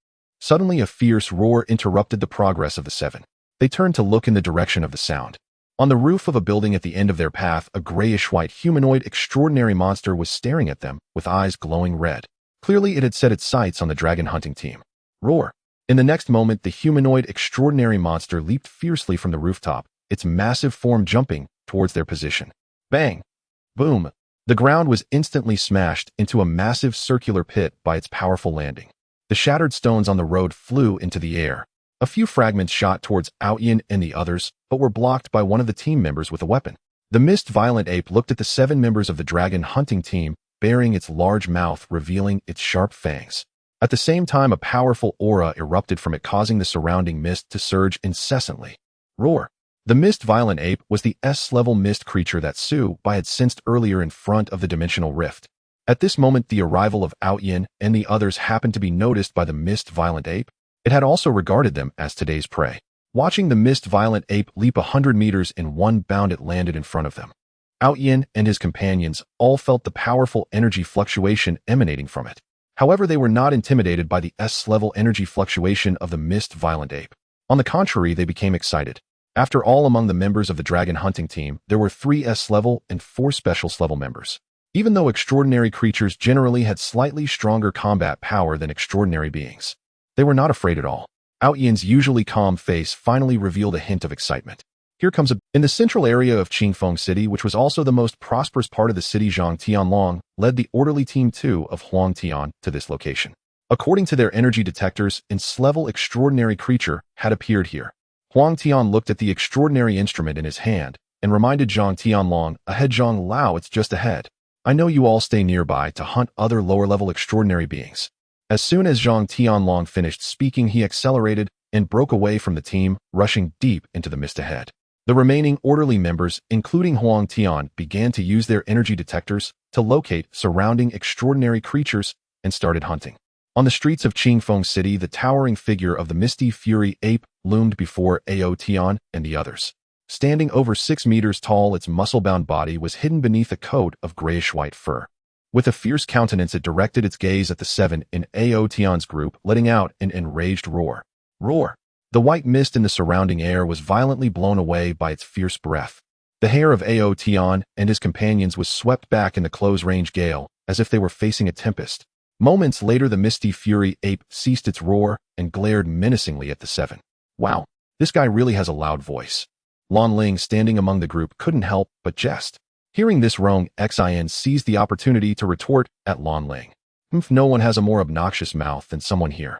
suddenly a fierce roar interrupted the progress of the seven. They turned to look in the direction of the sound. On the roof of a building at the end of their path, a grayish-white humanoid extraordinary monster was staring at them with eyes glowing red. Clearly, it had set its sights on the dragon hunting team. Roar! In the next moment, the humanoid extraordinary monster leaped fiercely from the rooftop, its massive form jumping towards their position. Bang! Boom! The ground was instantly smashed into a massive circular pit by its powerful landing. The shattered stones on the road flew into the air. A few fragments shot towards Outyin and the others, but were blocked by one of the team members with a weapon. The mist violent ape looked at the 7 members of the dragon hunting team, baring its large mouth, revealing its sharp fangs. At the same time, a powerful aura erupted from it, causing the surrounding mist to surge incessantly. Roar! The mist violent ape was the S-level mist creature that Su Bai had sensed earlier in front of the dimensional rift. At this moment, the arrival of Outyin and the others happened to be noticed by the mist violent ape. It had also regarded them as today's prey. Watching the mist violent ape leap 100 meters in one bound, it landed in front of them. Outyin and his companions all felt the powerful energy fluctuation emanating from it. However, they were not intimidated by the S-level energy fluctuation of the mist violent ape. On the contrary, they became excited. After all, among the members of the dragon hunting team, there were 3 S-level and 4 specials level members. Even though extraordinary creatures generally had slightly stronger combat power than extraordinary beings, they were not afraid at all. Outyin's usually calm face finally revealed a hint of excitement. In the central area of Qingfeng City, which was also the most prosperous part of the city, Zhang Tianlong led the orderly team 2 of Huang Tian to this location. According to their energy detectors, an S-level extraordinary creature had appeared here. Huang Tian looked at the extraordinary instrument in his hand and reminded Zhang Tianlong, "Ahead Zhang Lao, it's just ahead. I know you all stay nearby to hunt other lower-level extraordinary beings." As soon as Zhang Tianlong finished speaking, he accelerated and broke away from the team, rushing deep into the mist ahead. The remaining orderly members, including Huang Tian, began to use their energy detectors to locate surrounding extraordinary creatures and started hunting. On the streets of Qingfeng City, the towering figure of the Misty Fury ape loomed before Ao Tian and the others. Standing over 6 meters tall, its muscle-bound body was hidden beneath a coat of grayish-white fur. With a fierce countenance, it directed its gaze at the 7 in Ao Tian's group, letting out an enraged roar. Roar! The white mist in the surrounding air was violently blown away by its fierce breath. The hair of Ao Tian and his companions was swept back in the close-range gale, as if they were facing a tempest. Moments later, the Misty Fury ape ceased its roar and glared menacingly at the 7. "Wow, this guy really has a loud voice." Lan Ling, standing among the group, couldn't help but jest. Hearing this, Rong Xin seized the opportunity to retort at Lan Ling. "No one has a more obnoxious mouth than someone here."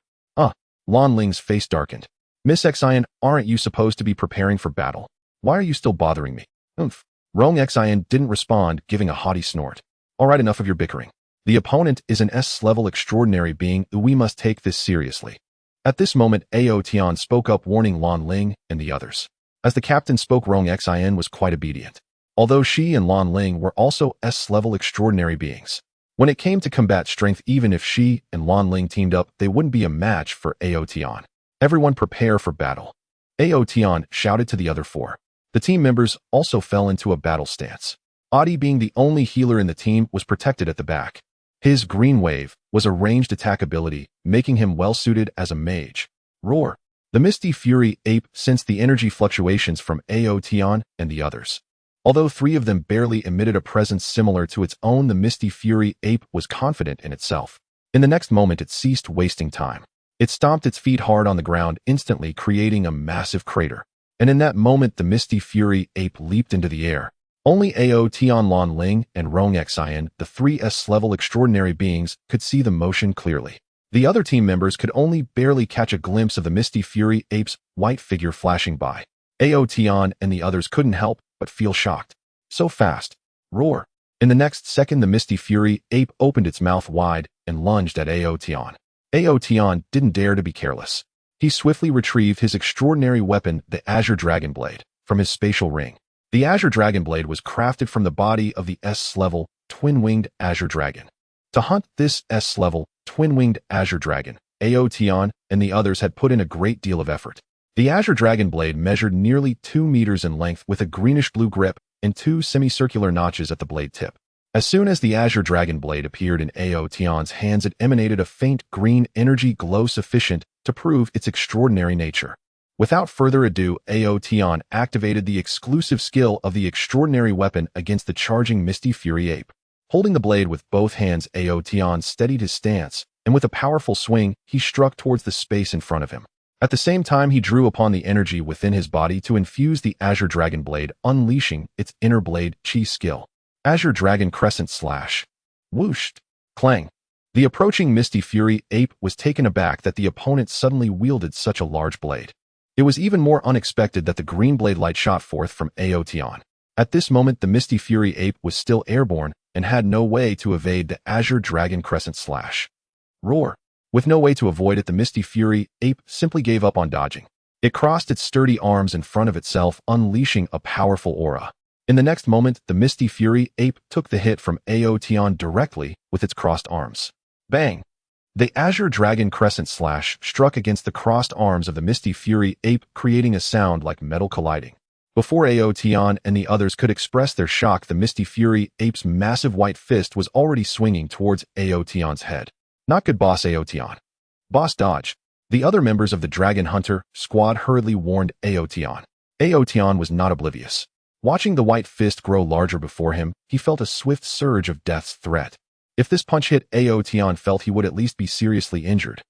Lan Ling's face darkened. "Miss Xin, aren't you supposed to be preparing for battle? Why are you still bothering me?" Rong Xin didn't respond, giving a haughty snort. "All right, enough of your bickering. The opponent is an S-level extraordinary being, we must take this seriously." At this moment, Ao Tian spoke up, warning Lan Ling and the others. As the captain spoke, Rong Xin was quite obedient. Although she and Lan Ling were also S-level extraordinary beings. When it came to combat strength, even if she and Lan Ling teamed up, they wouldn't be a match for Ao Tian. "Everyone prepare for battle." Ao Tian shouted to the other 4. The team members also fell into a battle stance. Adi, being the only healer in the team, was protected at the back. His Green Wave was a ranged attack ability, making him well-suited as a mage. Roar! The Misty Fury ape sensed the energy fluctuations from Ao Tian and the others. Although 3 of them barely emitted a presence similar to its own, the Misty Fury ape was confident in itself. In the next moment, it ceased wasting time. It stomped its feet hard on the ground, instantly creating a massive crater. And in that moment, the Misty Fury ape leaped into the air. Only Ao Tian, Lan Ling, and Rong Xian, the 3 S-level extraordinary beings, could see the motion clearly. The other team members could only barely catch a glimpse of the Misty Fury ape's white figure flashing by. Ao Tian and the others couldn't help but feel shocked. So fast. Roar! In the next second, the Misty Fury ape opened its mouth wide and lunged at Ao Tian. Ao Tian didn't dare to be careless. He swiftly retrieved his extraordinary weapon, the Azure Dragon Blade, from his spatial ring. The Azure Dragon Blade was crafted from the body of the S-level twin-winged Azure Dragon. To hunt this S-level twin-winged Azure Dragon, Ao Tian and the others had put in a great deal of effort. The Azure Dragon Blade measured nearly 2 meters in length with a greenish-blue grip and 2 semicircular notches at the blade tip. As soon as the Azure Dragon Blade appeared in Ao Tian's hands, it emanated a faint green energy glow sufficient to prove its extraordinary nature. Without further ado, Ao Tian activated the exclusive skill of the extraordinary weapon against the charging Misty Fury ape. Holding the blade with both hands, Ao Tian steadied his stance, and with a powerful swing, he struck towards the space in front of him. At the same time, he drew upon the energy within his body to infuse the Azure Dragon Blade, unleashing its inner blade chi skill. Azure Dragon Crescent Slash. Whooshed. Clang. The approaching Misty Fury ape was taken aback that the opponent suddenly wielded such a large blade. It was even more unexpected that the green blade light shot forth from Ao Tian. At this moment, the Misty Fury ape was still airborne and had no way to evade the Azure Dragon Crescent Slash. Roar. With no way to avoid it, the Misty Fury ape simply gave up on dodging. It crossed its sturdy arms in front of itself, unleashing a powerful aura. In the next moment, the Misty Fury ape took the hit from Ao Tian directly with its crossed arms. Bang! The Azure Dragon Crescent Slash struck against the crossed arms of the Misty Fury ape, creating a sound like metal colliding. Before Ao Tian and the others could express their shock, the Misty Fury ape's massive white fist was already swinging towards Ao Tian's head. Not good, boss. Ao Tian. Boss, dodge. The other members of the Dragon Hunter squad hurriedly warned Ao Tian. Ao Tian was not oblivious. Watching the white fist grow larger before him, he felt a swift surge of death's threat. If this punch hit, Ao Tian felt he would at least be seriously injured.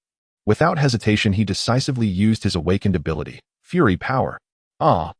Without hesitation, he decisively used his awakened ability, Fury Power. Ao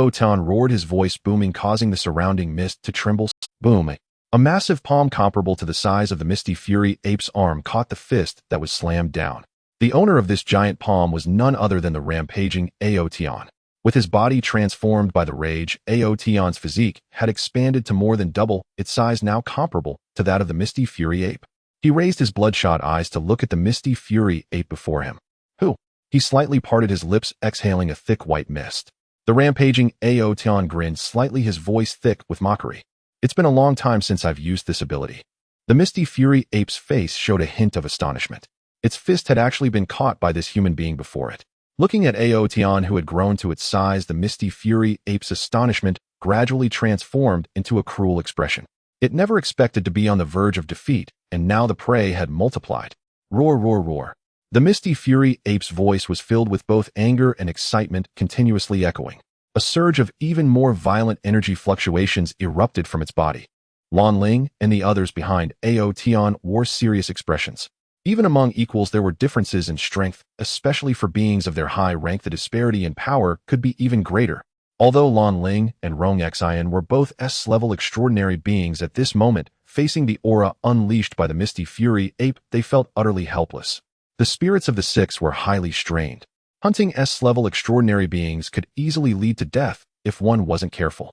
Tian roared, his voice booming, causing the surrounding mist to tremble. Boom! A massive palm comparable to the size of the Misty Fury ape's arm caught the fist that was slammed down. The The owner of this giant palm was none other than the rampaging Aotion. With his body transformed by the rage, Aotion's physique had expanded to more than double its size, now comparable to that of the Misty Fury ape. He raised his bloodshot eyes to look at the Misty Fury ape before him. Who? He slightly parted his lips, exhaling a thick white mist. The rampaging Aotion grinned slightly, his voice thick with mockery. It's been a long time since I've used this ability. The Misty Fury ape's face showed a hint of astonishment. Its fist had actually been caught by this human being before it. Looking at Aotion, who had grown to its size, the Misty Fury ape's astonishment gradually transformed into a cruel expression. It never expected to be on the verge of defeat, and now the prey had multiplied. Roar, roar, roar. The Misty Fury ape's voice was filled with both anger and excitement, continuously echoing. A surge of even more violent energy fluctuations erupted from its body. Lan Ling and the others behind Aotion wore serious expressions. Even among equals, there were differences in strength, especially for beings of their high rank. The disparity in power could be even greater. Although Lan Ling and Rong Xian were both S-level extraordinary beings at this moment, facing the aura unleashed by the Misty Fury ape, they felt utterly helpless. The spirits of the six were highly strained. Hunting S-level extraordinary beings could easily lead to death if one wasn't careful.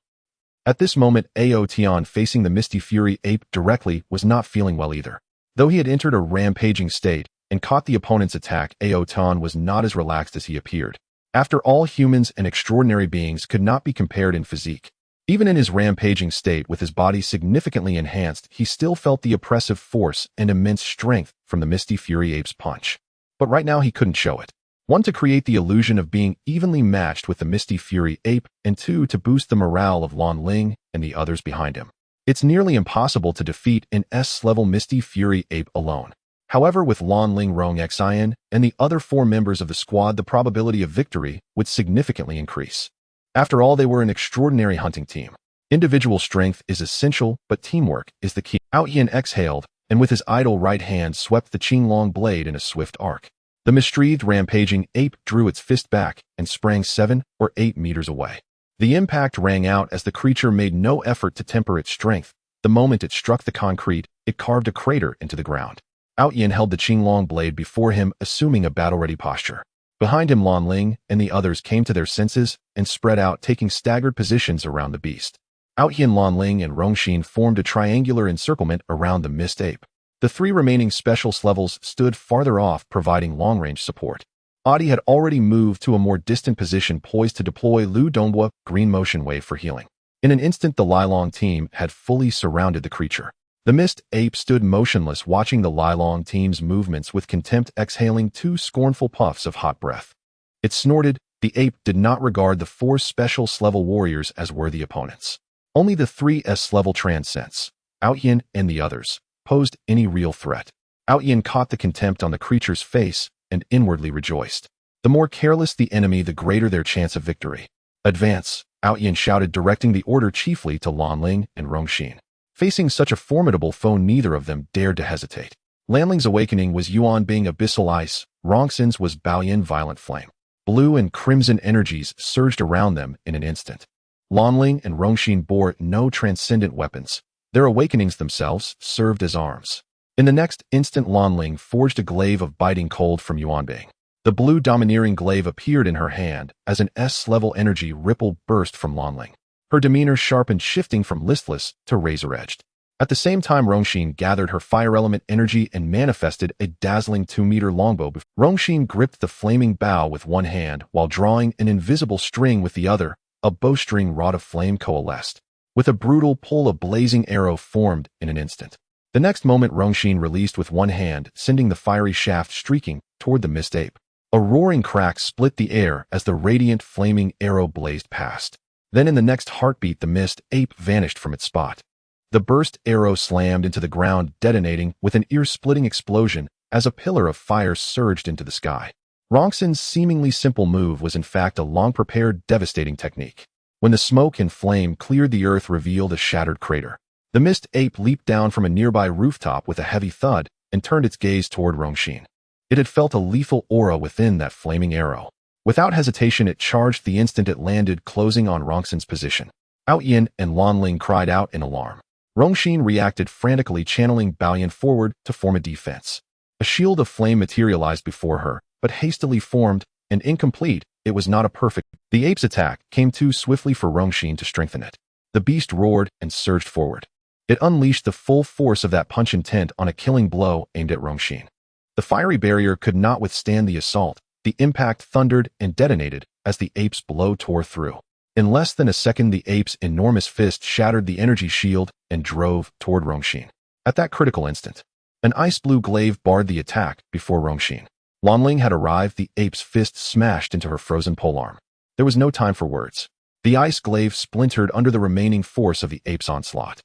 At this moment, Aotion, facing the Misty Fury ape directly, was not feeling well either. Though he had entered a rampaging state and caught the opponent's attack, Aotion was not as relaxed as he appeared. After all, humans and extraordinary beings could not be compared in physique. Even in his rampaging state, with his body significantly enhanced, he still felt the oppressive force and immense strength from the Misty Fury ape's punch. But right now he couldn't show it. 1. To create the illusion of being evenly matched with the Misty Fury ape, and 2. To boost the morale of Lan Ling and the others behind him. It's nearly impossible to defeat an S-level Misty Fury ape alone. However, with Lan Ling, Rong Xian, and the other 4 members of the squad, the probability of victory would significantly increase. After all, they were an extraordinary hunting team. Individual strength is essential, but teamwork is the key. Aoyan exhaled, and with his idle right hand swept the Qinglong blade in a swift arc. The mischieved rampaging ape drew its fist back and sprang 7 or 8 meters away. The impact rang out as the creature made no effort to temper its strength. The moment it struck the concrete, it carved a crater into the ground. Aoyan held the Qinglong blade before him, assuming a battle-ready posture. Behind him, Lan Ling and the others came to their senses and spread out, taking staggered positions around the beast. Aoyan, Lan Ling, and Rongxin formed a triangular encirclement around the mist ape. The 3 remaining specialist levels stood farther off, providing long-range support. Adi had already moved to a more distant position, poised to deploy Lu Donghua green motion wave for healing. In an instant, the Lilong team had fully surrounded the creature. The mist ape stood motionless, watching the Lilong team's movements with contempt, exhaling 2 scornful puffs of hot breath. It snorted. The ape did not regard the 4 specialist-level warriors as worthy opponents. Only the 3 S-level transcends, Aoyan and the others, posed any real threat. Aoyan caught the contempt on the creature's face and inwardly rejoiced. The more careless the enemy, the greater their chance of victory. Advance, Aoyan shouted, directing the order chiefly to Lan Ling and Rongxin. Facing such a formidable foe, neither of them dared to hesitate. Lan Ling's awakening was Yuan being abyssal ice, Rongxin's was Baoyan violent flame. Blue and crimson energies surged around them in an instant. Lan Ling and Rongxin bore no transcendent weapons. Their awakenings themselves served as arms. In the next instant, Lan Ling forged a glaive of biting cold from Yuanbing. The blue domineering glaive appeared in her hand as an S-level energy ripple burst from Lan Ling. Her demeanor sharpened, shifting from listless to razor-edged. At the same time, Rongxin gathered her fire element energy and manifested a dazzling 2-meter longbow. Rongxin gripped the flaming bow with one hand while drawing an invisible string with the other. A bowstring rod of flame coalesced. With a brutal pull, a blazing arrow formed in an instant. The next moment, Rongxin released with one hand, sending the fiery shaft streaking toward the mist ape. A roaring crack split the air as the radiant flaming arrow blazed past. Then in the next heartbeat, the mist ape vanished from its spot. The burst arrow slammed into the ground, detonating with an ear-splitting explosion as a pillar of fire surged into the sky. Rongxin's seemingly simple move was in fact a long-prepared, devastating technique. When the smoke and flame cleared the earth, revealed a shattered crater. The mist ape leaped down from a nearby rooftop with a heavy thud and turned its gaze toward Rongxin. It had felt a lethal aura within that flaming arrow. Without hesitation, it charged the instant it landed, closing on Rongxin's position. Aoyan and Lan Ling cried out in alarm. Rongxin reacted frantically, channeling Baoyan forward to form a defense. A shield of flame materialized before her, but hastily formed and incomplete. It was not a perfect. The ape's attack came too swiftly for Rongshin to strengthen it. The beast roared and surged forward. It unleashed the full force of that punch intent on a killing blow aimed at Rongshin. The fiery barrier could not withstand the assault. The impact thundered and detonated as the ape's blow tore through. In less than a second, the ape's enormous fist shattered the energy shield and drove toward Rongshin. At that critical instant, an ice blue glaive barred the attack before Rongshin. Lanling had arrived. The ape's fist smashed into her frozen polearm. There was no time for words. The ice glaive splintered under the remaining force of the ape's onslaught.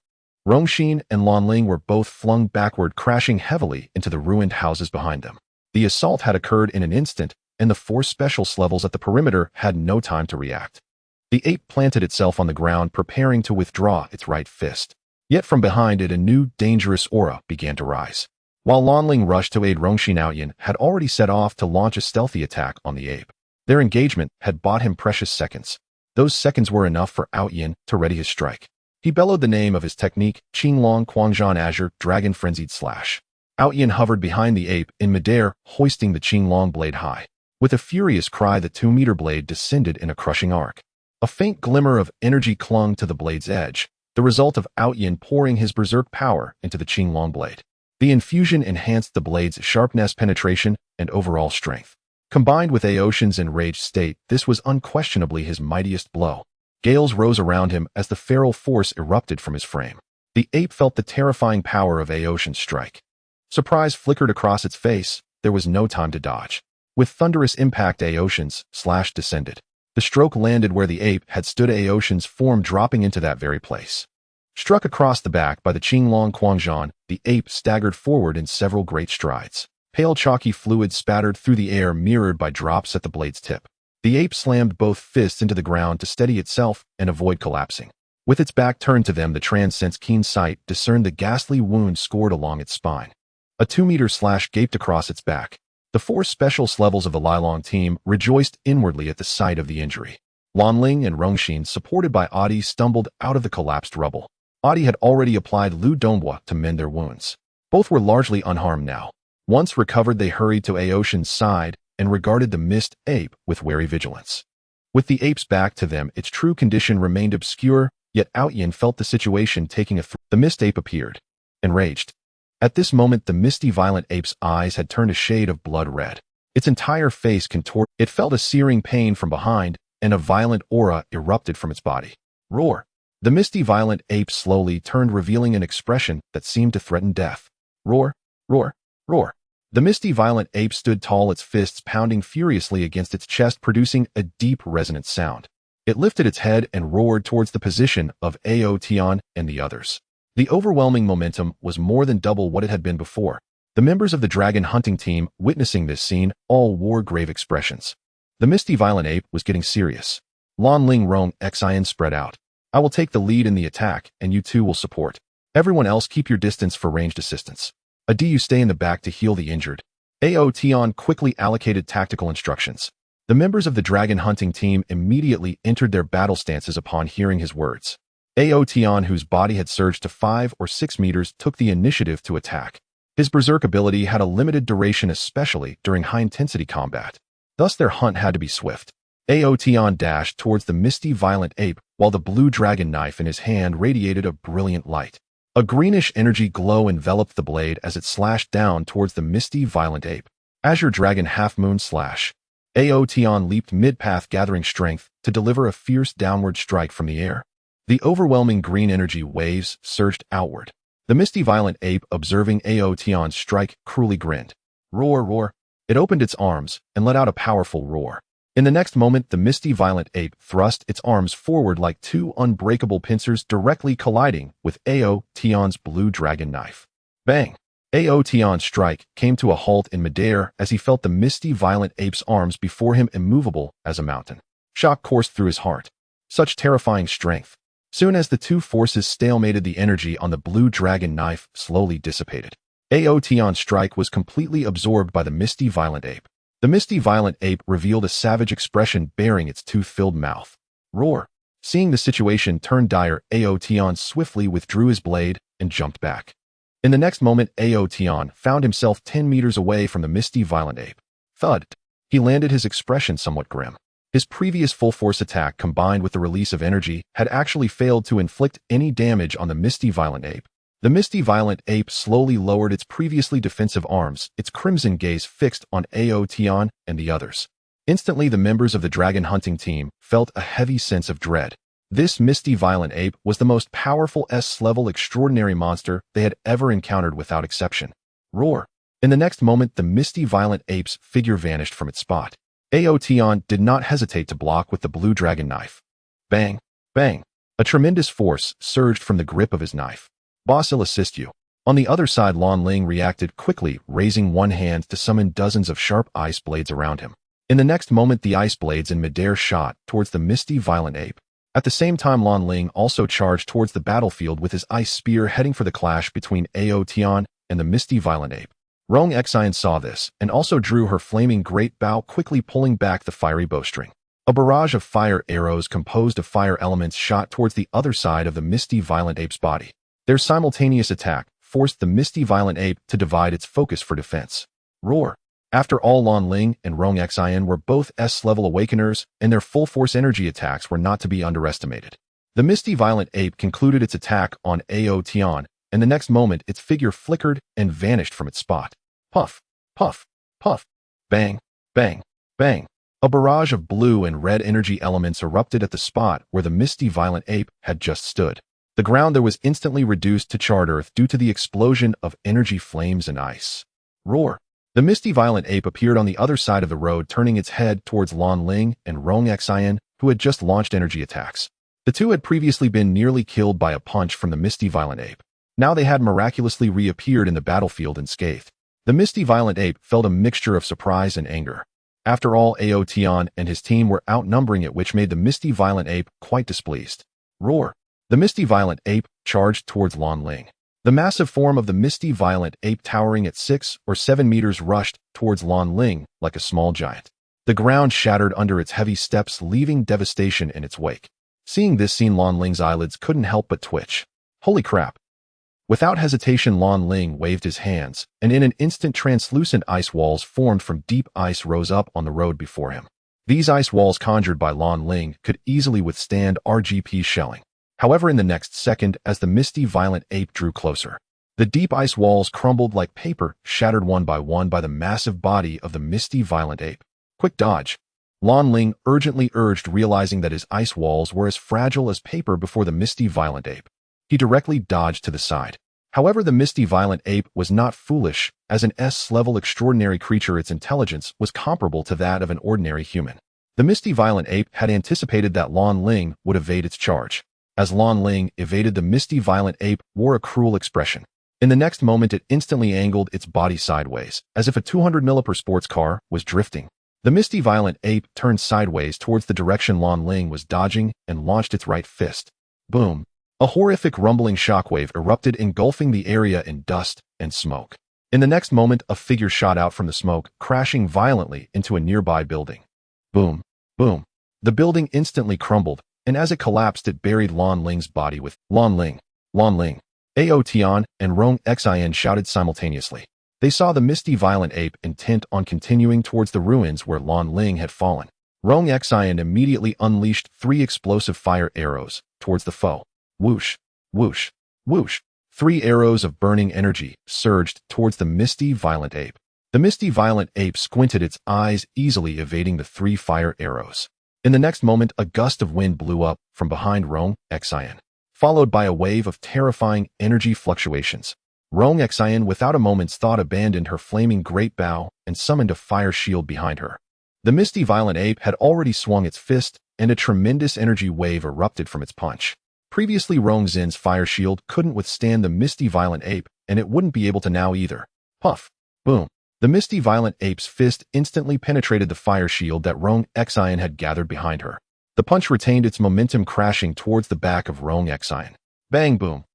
Rongshin and Lanling were both flung backward, crashing heavily into the ruined houses behind them. The assault had occurred in an instant, and the 4 specialist levels at the perimeter had no time to react. The ape planted itself on the ground, preparing to withdraw its right fist. Yet from behind it, a new, dangerous aura began to rise. While Lanling rushed to aid, Rongshin, Outyin had already set off to launch a stealthy attack on the ape. Their engagement had bought him precious seconds. Those seconds were enough for Outyin to ready his strike. He bellowed the name of his technique, Qinglong Quangzhan Azure Dragon Frenzied Slash. Outyin hovered behind the ape in midair, hoisting the Qinglong blade high. With a furious cry, the 2-meter blade descended in a crushing arc. A faint glimmer of energy clung to the blade's edge, the result of Outyin pouring his berserk power into the Qinglong blade. The infusion enhanced the blade's sharpness, penetration, and overall strength. Combined with Aoshin's enraged state, this was unquestionably his mightiest blow. Gales rose around him as the feral force erupted from his frame. The ape felt the terrifying power of Aoshin's strike. Surprise flickered across its face. There was no time to dodge. With thunderous impact, Aoshin's slash descended. The stroke landed where the ape had stood, Aoshin's form dropping into that very place. Struck across the back by the Qinglong Quangzhan, the ape staggered forward in several great strides. Pale chalky fluid spattered through the air, mirrored by drops at the blade's tip. The ape slammed both fists into the ground to steady itself and avoid collapsing. With its back turned to them, the Transcend's keen sight discerned the ghastly wound scored along its spine. A 2-meter slash gaped across its back. The 4 specialist levels of the Lighthearted team rejoiced inwardly at the sight of the injury. Lanling and Rongshin, supported by Adi, stumbled out of the collapsed rubble. Adi had already applied Lu Donghua to mend their wounds. Both were largely unharmed now. Once recovered, they hurried to Aoshin's side and regarded the missed ape with wary vigilance. With the ape's back to them, its true condition remained obscure, yet Outyin felt the situation taking a The missed ape appeared, enraged. At this moment, the misty, violent ape's eyes had turned a shade of blood red. Its entire face contorted. It felt a searing pain from behind, and a violent aura erupted from its body. Roar! The misty, violent ape slowly turned, revealing an expression that seemed to threaten death. Roar! Roar! Roar! The misty, violent ape stood tall, its fists pounding furiously against its chest, producing a deep, resonant sound. It lifted its head and roared towards the position of Ao Tian and the others. The overwhelming momentum was more than double what it had been before. The members of the dragon hunting team, witnessing this scene, all wore grave expressions. The misty, violent ape was getting serious. Lanling, Rong, Xian spread out. I will take the lead in the attack, and you two will support. Everyone else keep your distance for ranged assistance. Adi, you stay in the back to heal the injured. Ao Tian quickly allocated tactical instructions. The members of the dragon hunting team immediately entered their battle stances upon hearing his words. Ao Tian, whose body had surged to 5 or 6 meters, took the initiative to attack. His berserk ability had a limited duration, especially during high-intensity combat. Thus their hunt had to be swift. Ao Tian dashed towards the misty, violent ape, while the blue dragon knife in his hand radiated a brilliant light. A greenish energy glow enveloped the blade as it slashed down towards the misty, violent ape. Azure Dragon Half-Moon Slash. Ao Tian leaped mid-path, gathering strength to deliver a fierce downward strike from the air. The overwhelming green energy waves surged outward. The misty, violent ape, observing Ao Tian's strike, cruelly grinned. Roar, roar. It opened its arms and let out a powerful roar. In the next moment, the misty, violent ape thrust its arms forward like 2 unbreakable pincers, directly colliding with Ao Tian's blue dragon knife. Bang! Ao Tian's strike came to a halt in midair as he felt the misty, violent ape's arms before him immovable as a mountain. Shock coursed through his heart. Such terrifying strength. Soon as the two forces stalemated, the energy on the blue dragon knife slowly dissipated. Ao Tian's strike was completely absorbed by the misty, violent ape. The misty, violent ape revealed a savage expression, baring its tooth-filled mouth. Roar! Seeing the situation turn dire, Ao Tian swiftly withdrew his blade and jumped back. In the next moment, Aotian found himself 10 meters away from the misty violent ape. Thud. He landed, his expression somewhat grim. His previous full-force attack combined with the release of energy had actually failed to inflict any damage on the misty violent ape. The misty violent ape slowly lowered its previously defensive arms, its crimson gaze fixed on Aotian and the others. Instantly, the members of the dragon hunting team felt a heavy sense of dread. This misty violent ape was the most powerful S-level extraordinary monster they had ever encountered without exception. Roar. In the next moment, the misty violent ape's figure vanished from its spot. Aotian did not hesitate to block with the blue dragon knife. Bang, bang. A tremendous force surged from the grip of his knife. Boss, I'll assist you. On the other side, Lan Ling reacted quickly, raising one hand to summon dozens of sharp ice blades around him. In the next moment, the ice blades in midair shot towards the misty violent ape. At the same time, Lan Ling also charged towards the battlefield with his ice spear, heading for the clash between Aotian and the misty violent ape. Rong Xian saw this and also drew her flaming great bow, quickly pulling back the fiery bowstring. A barrage of fire arrows composed of fire elements shot towards the other side of the misty violent ape's body. Their simultaneous attack forced the misty violent ape to divide its focus for defense. Roar. After all, Lan Ling and Rong Xian were both S-level awakeners, and their full-force energy attacks were not to be underestimated. The misty violent ape concluded its attack on Aotian, and the next moment its figure flickered and vanished from its spot. Puff, puff, puff, bang, bang, bang. A barrage of blue and red energy elements erupted at the spot where the misty violent ape had just stood. The ground there was instantly reduced to charred earth due to the explosion of energy flames and ice. Roar. The misty violent ape appeared on the other side of the road, turning its head towards Lan Ling and Rong Xian, who had just launched energy attacks. The two had previously been nearly killed by a punch from the misty violent ape. Now they had miraculously reappeared in the battlefield unscathed. The misty violent ape felt a mixture of surprise and anger. After all, Aotian and his team were outnumbering it, which made the misty violent ape quite displeased. Roar. The misty violent ape charged towards Lan Ling. The massive form of the misty violent ape, towering at 6 or 7 meters, rushed towards Lan Ling like a small giant. The ground shattered under its heavy steps, leaving devastation in its wake. Seeing this scene, Lan Ling's eyelids couldn't help but twitch. Holy crap. Without hesitation, Lan Ling waved his hands, and in an instant translucent ice walls formed from deep ice rose up on the road before him. These ice walls conjured by Lan Ling could easily withstand RGP shelling. However, in the next second, as the misty violent ape drew closer, the deep ice walls crumbled like paper, shattered one by the massive body of the misty violent ape. Quick dodge. Lan Ling urgently urged, realizing that his ice walls were as fragile as paper before the misty violent ape. He directly dodged to the side. However, the misty violent ape was not foolish. As an S-level extraordinary creature, its intelligence was comparable to that of an ordinary human. The misty violent ape had anticipated that Lan Ling would evade its charge. As Lan Ling evaded, the misty violent ape wore a cruel expression. In the next moment, it instantly angled its body sideways, as if a 200 mph sports car was drifting. The misty violent ape turned sideways towards the direction Lan Ling was dodging and launched its right fist. Boom. A horrific rumbling shockwave erupted, engulfing the area in dust and smoke. In the next moment, a figure shot out from the smoke, crashing violently into a nearby building. Boom. Boom. The building instantly crumbled, and as it collapsed, it buried Lan Ling's body with Lan Ling. Lan Ling. Aotian and Rong Xian shouted simultaneously. They saw the misty violent ape intent on continuing towards the ruins where Lan Ling had fallen. Rong Xian immediately unleashed 3 explosive fire arrows towards the foe. Whoosh, whoosh, whoosh. 3 arrows of burning energy surged towards the misty violent ape. The misty violent ape squinted its eyes, easily evading the 3 fire arrows. In the next moment, a gust of wind blew up from behind Rong Xian, followed by a wave of terrifying energy fluctuations. Rong Xian, without a moment's thought, abandoned her flaming great bow and summoned a fire shield behind her. The misty violent ape had already swung its fist, and a tremendous energy wave erupted from its punch. Previously, Rong Zin's fire shield couldn't withstand the misty violent ape, and it wouldn't be able to now either. Puff. Boom. The misty violent ape's fist instantly penetrated the fire shield that Rong Xian had gathered behind her. The punch retained its momentum, crashing towards the back of Rong Xian. Bang, boom.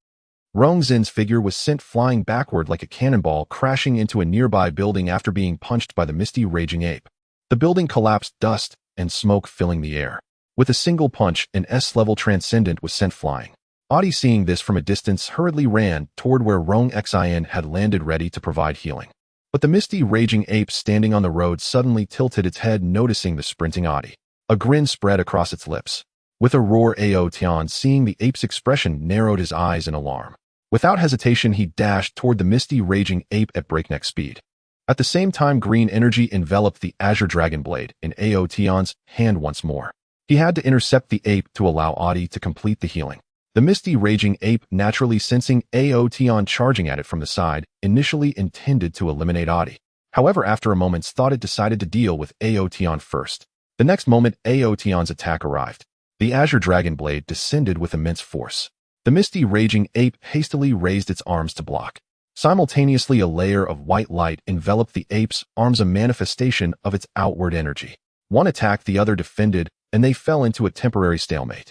Rong Zin's figure was sent flying backward like a cannonball, crashing into a nearby building after being punched by the misty raging ape. The building collapsed, dust and smoke filling the air. With a single punch, an S-level transcendent was sent flying. Audi, seeing this from a distance, hurriedly ran toward where Rong Xin had landed, ready to provide healing. But the misty, raging ape standing on the road suddenly tilted its head, noticing the sprinting Audi. A grin spread across its lips. With a roar, Ao Tian, seeing the ape's expression, narrowed his eyes in alarm. Without hesitation, he dashed toward the misty, raging ape at breakneck speed. At the same time, green energy enveloped the azure dragon blade in Ao Tian's hand once more. He had to intercept the ape to allow Audi to complete the healing. The misty, raging ape, naturally sensing Ao Tian charging at it from the side, initially intended to eliminate Audi. However, after a moment's thought, it decided to deal with Ao Tian first. The next moment, Ao Tian's attack arrived. The azure dragon blade descended with immense force. The misty, raging ape hastily raised its arms to block. Simultaneously, a layer of white light enveloped the ape's arms, a manifestation of its outward energy. One attacked, the other defended, and they fell into a temporary stalemate.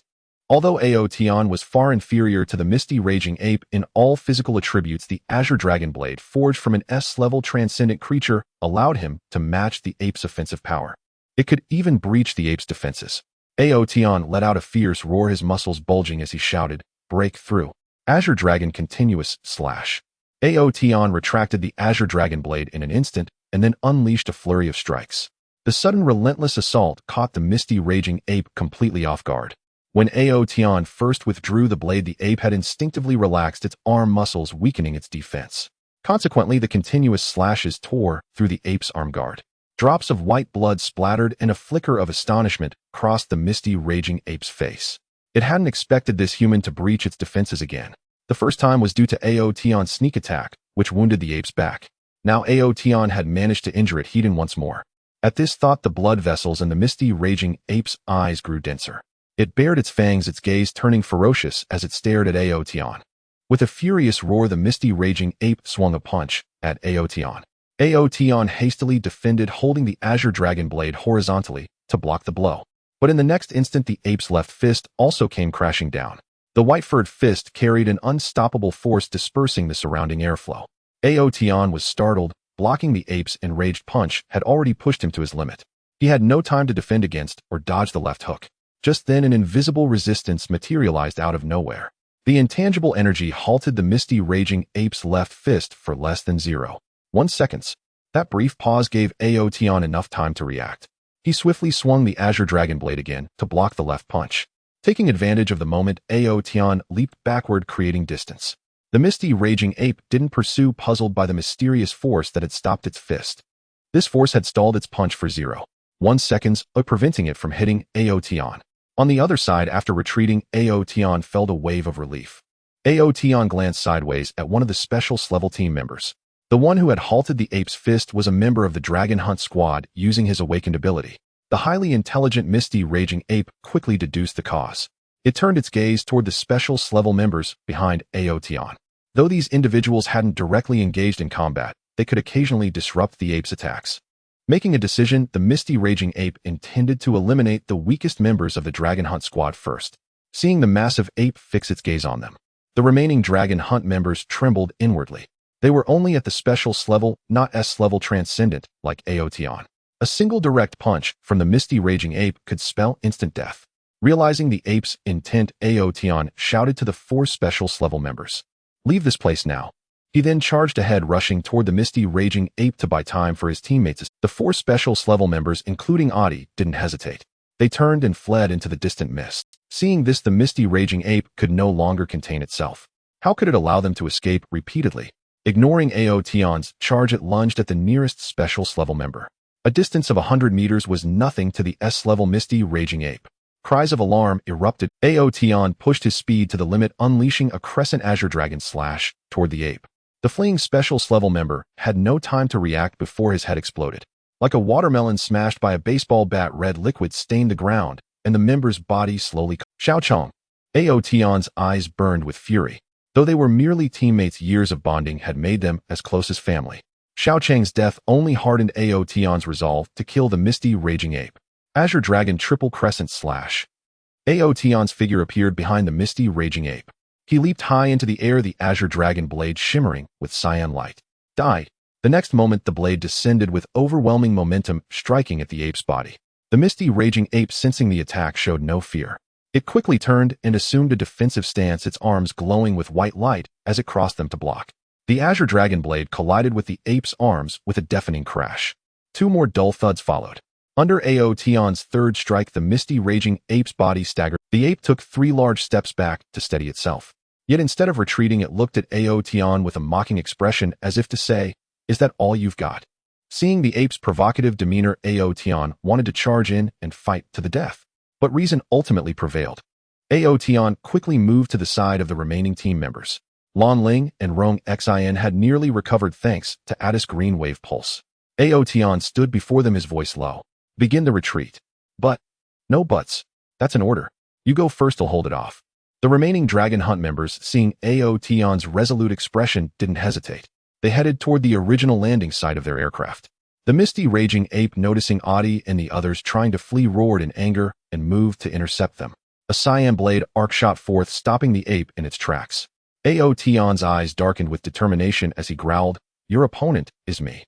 Although Ao Tian was far inferior to the misty, raging ape in all physical attributes, the azure dragon blade, forged from an S-level transcendent creature, allowed him to match the ape's offensive power. It could even breach the ape's defenses. Ao Tian let out a fierce roar, his muscles bulging as he shouted, "Break through! Azure Dragon continuous slash!" Ao Tian retracted the azure dragon blade in an instant and then unleashed a flurry of strikes. The sudden relentless assault caught the misty, raging ape completely off guard. When Ao Tian first withdrew the blade, the ape had instinctively relaxed its arm muscles, weakening its defense. Consequently, the continuous slashes tore through the ape's arm guard. Drops of white blood splattered, and a flicker of astonishment crossed the misty, raging ape's face. It hadn't expected this human to breach its defenses again. The first time was due to Ao Tian's sneak attack, which wounded the ape's back. Now Ao Tian had managed to injure it heated once more. At this thought, the blood vessels in the misty, raging ape's eyes grew denser. It bared its fangs, its gaze turning ferocious as it stared at Ao Tian. With a furious roar, the misty, raging ape swung a punch at Ao Tian. Ao Tian hastily defended, holding the azure dragon blade horizontally to block the blow. But in the next instant, the ape's left fist also came crashing down. The white-furred fist carried an unstoppable force, dispersing the surrounding airflow. Ao Tian was startled. Blocking the ape's enraged punch had already pushed him to his limit. He had no time to defend against or dodge the left hook. Just then, an invisible resistance materialized out of nowhere. The intangible energy halted the misty, raging ape's left fist for less than 0.1 seconds. That brief pause gave Ao Tian enough time to react. He swiftly swung the azure dragon blade again to block the left punch. Taking advantage of the moment, Ao Tian leaped backward, creating distance. The misty, raging ape didn't pursue, puzzled by the mysterious force that had stopped its fist. This force had stalled its punch for 0.1 seconds, preventing it from hitting Ao Tian. On the other side, after retreating, Ao Tian felt a wave of relief. Ao Tian glanced sideways at one of the special level team members. The one who had halted the ape's fist was a member of the Dragon Hunt squad, using his awakened ability. The highly intelligent misty, raging ape quickly deduced the cause. It turned its gaze toward the special level members behind Ao Tian. Though these individuals hadn't directly engaged in combat, they could occasionally disrupt the ape's attacks. Making a decision, the misty, raging ape intended to eliminate the weakest members of the Dragon Hunt squad first. Seeing the massive ape fix its gaze on them, the remaining Dragon Hunt members trembled inwardly. They were only at the special level, not S-level transcendent, like Ao Tian. A single direct punch from the misty, raging ape could spell instant death. Realizing the ape's intent, Ao Tian shouted to the 4 special level members, "Leave this place now." He then charged ahead, rushing toward the misty, raging ape to buy time for his teammates. The 4 special level members, including Audi, didn't hesitate. They turned and fled into the distant mist. Seeing this, the misty, raging ape could no longer contain itself. How could it allow them to escape repeatedly? Ignoring Ao Tian's charge, it lunged at the nearest special level member. A distance of 100 meters was nothing to the S-level misty, raging ape. Cries of alarm erupted. Ao Tian pushed his speed to the limit, unleashing a crescent azure dragon slash toward the ape. The fleeing special level member had no time to react before his head exploded. Like a watermelon smashed by a baseball bat, red liquid stained the ground, and the member's body slowly Xiaocheng. Ao Tian's eyes burned with fury. Though they were merely teammates, years of bonding had made them as close as family. Xiaocheng's death only hardened Ao Tian's resolve to kill the misty, raging ape. Azure Dragon triple crescent slash. Ao Tian's figure appeared behind the misty, raging ape. He leaped high into the air, the azure dragon blade shimmering with cyan light. Die. The next moment, the blade descended with overwhelming momentum, striking at the ape's body. The misty, raging ape, sensing the attack, showed no fear. It quickly turned and assumed a defensive stance, its arms glowing with white light as it crossed them to block. The Azure Dragon Blade collided with the ape's arms with a deafening crash. 2 more dull thuds followed. Under Aotion's third strike, the misty raging ape's body staggered. The ape took 3 large steps back to steady itself. Yet instead of retreating, it looked at Aotion with a mocking expression as if to say, "Is that all you've got?" Seeing the ape's provocative demeanor, Aotion wanted to charge in and fight to the death. But reason ultimately prevailed. Aotion quickly moved to the side of the remaining team members. Lan Ling and Rong Xin had nearly recovered thanks to Addis Green Wave Pulse. Aotion stood before them, his voice low. "Begin the retreat." "But..." "No buts. That's an order. You go first, I'll hold it off." The remaining Dragon Hunt members, seeing Aotion's resolute expression, didn't hesitate. They headed toward the original landing site of their aircraft. The misty raging ape, noticing Adi and the others trying to flee, roared in anger and moved to intercept them. A cyan blade arc shot forth, stopping the ape in its tracks. Aotion's eyes darkened with determination as he growled, "Your opponent is me."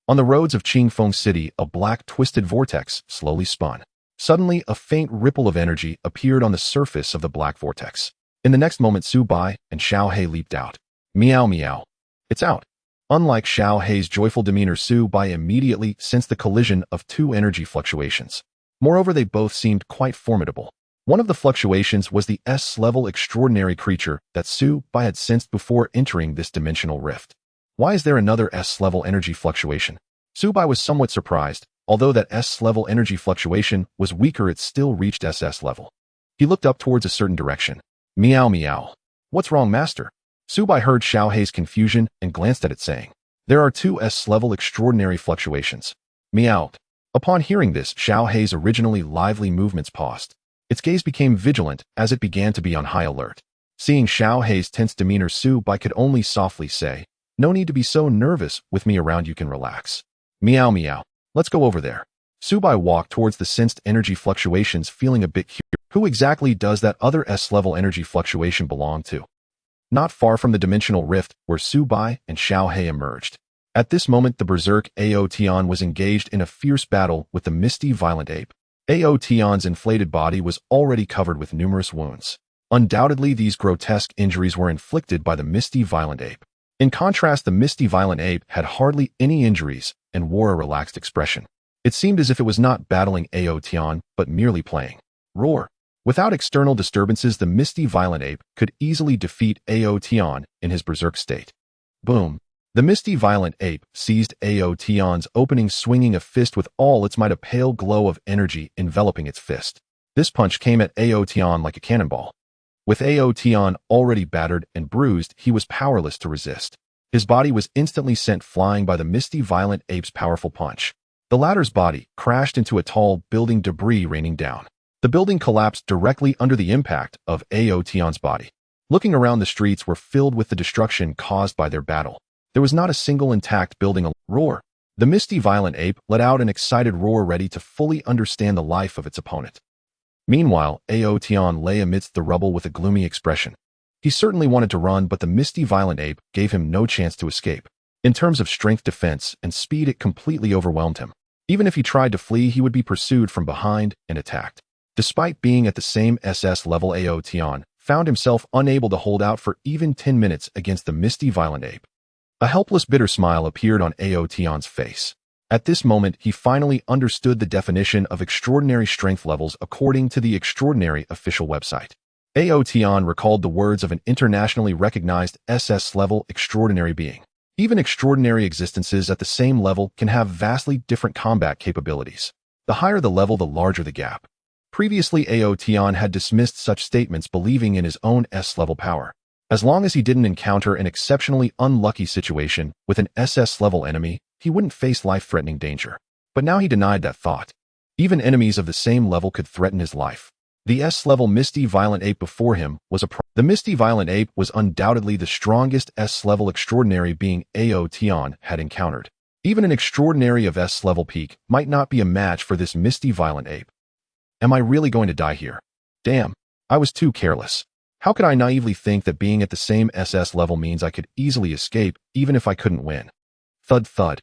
On the roads of Qingfeng City, a black twisted vortex slowly spun. Suddenly, a faint ripple of energy appeared on the surface of the black vortex. In the next moment, Su Bai and Xiao He leaped out. "Meow meow. It's out." Unlike Xiao He's joyful demeanor, Su Bai immediately sensed the collision of 2 energy fluctuations. Moreover, they both seemed quite formidable. One of the fluctuations was the S-level extraordinary creature that Su Bai had sensed before entering this dimensional rift. Why is there another S-level energy fluctuation? Su Bai was somewhat surprised. Although that S-level energy fluctuation was weaker, it still reached SS level. He looked up towards a certain direction. "Meow meow. What's wrong, master?" Su Bai heard Xiao He's confusion and glanced at it, saying, "There are 2 S-level extraordinary fluctuations." Meowed. Upon hearing this, Xiao He's originally lively movements paused. Its gaze became vigilant as it began to be on high alert. Seeing Xiao He's tense demeanor, Su Bai could only softly say, "No need to be so nervous. With me around, you can relax." "Meow meow. Let's go over there." Su Bai walked towards the sensed energy fluctuations, feeling a bit curious. Who exactly does that other S-level energy fluctuation belong to? Not far from the dimensional rift where Su Bai and Xiao He emerged. At this moment, the berserk Aotion was engaged in a fierce battle with the misty violent ape. Aotion's inflated body was already covered with numerous wounds. Undoubtedly, these grotesque injuries were inflicted by the misty violent ape. In contrast, the misty violent ape had hardly any injuries and wore a relaxed expression. It seemed as if it was not battling Aotion, but merely playing. Roar. Without external disturbances, the misty violent ape could easily defeat Aotion in his berserk state. Boom. The misty violent ape seized Aotion's opening, swinging a fist with all its might, a pale glow of energy enveloping its fist. This punch came at Aotion like a cannonball. With Aotion already battered and bruised, he was powerless to resist. His body was instantly sent flying by the misty violent ape's powerful punch. The latter's body crashed into a tall building, debris raining down. The building collapsed directly under the impact of Aotion's body. Looking around, the streets were filled with the destruction caused by their battle. There was not a single intact building. Roar. The misty violent ape let out an excited roar, ready to fully understand the life of its opponent. Meanwhile, Aotion lay amidst the rubble with a gloomy expression. He certainly wanted to run, but the misty violent ape gave him no chance to escape. In terms of strength, defense, and speed, it completely overwhelmed him. Even if he tried to flee, he would be pursued from behind and attacked. Despite being at the same SS level, Aotion found himself unable to hold out for even 10 minutes against the misty violent ape. A helpless, bitter smile appeared on Aotion's face. At this moment, he finally understood the definition of extraordinary strength levels according to the Extraordinary official website. Aotion recalled the words of an internationally recognized SS-level extraordinary being. Even extraordinary existences at the same level can have vastly different combat capabilities. The higher the level, the larger the gap. Previously, Aotion had dismissed such statements, believing in his own S-level power. As long as he didn't encounter an exceptionally unlucky situation with an SS-level enemy, he wouldn't face life-threatening danger. But now he denied that thought. Even enemies of the same level could threaten his life. The S-level misty violent ape before him was the misty violent ape was undoubtedly the strongest S-level extraordinary being Aotion had encountered. Even an extraordinary of S-level peak might not be a match for this misty violent ape. Am I really going to die here? Damn, I was too careless. How could I naively think that being at the same SS level means I could easily escape, even if I couldn't win? Thud thud.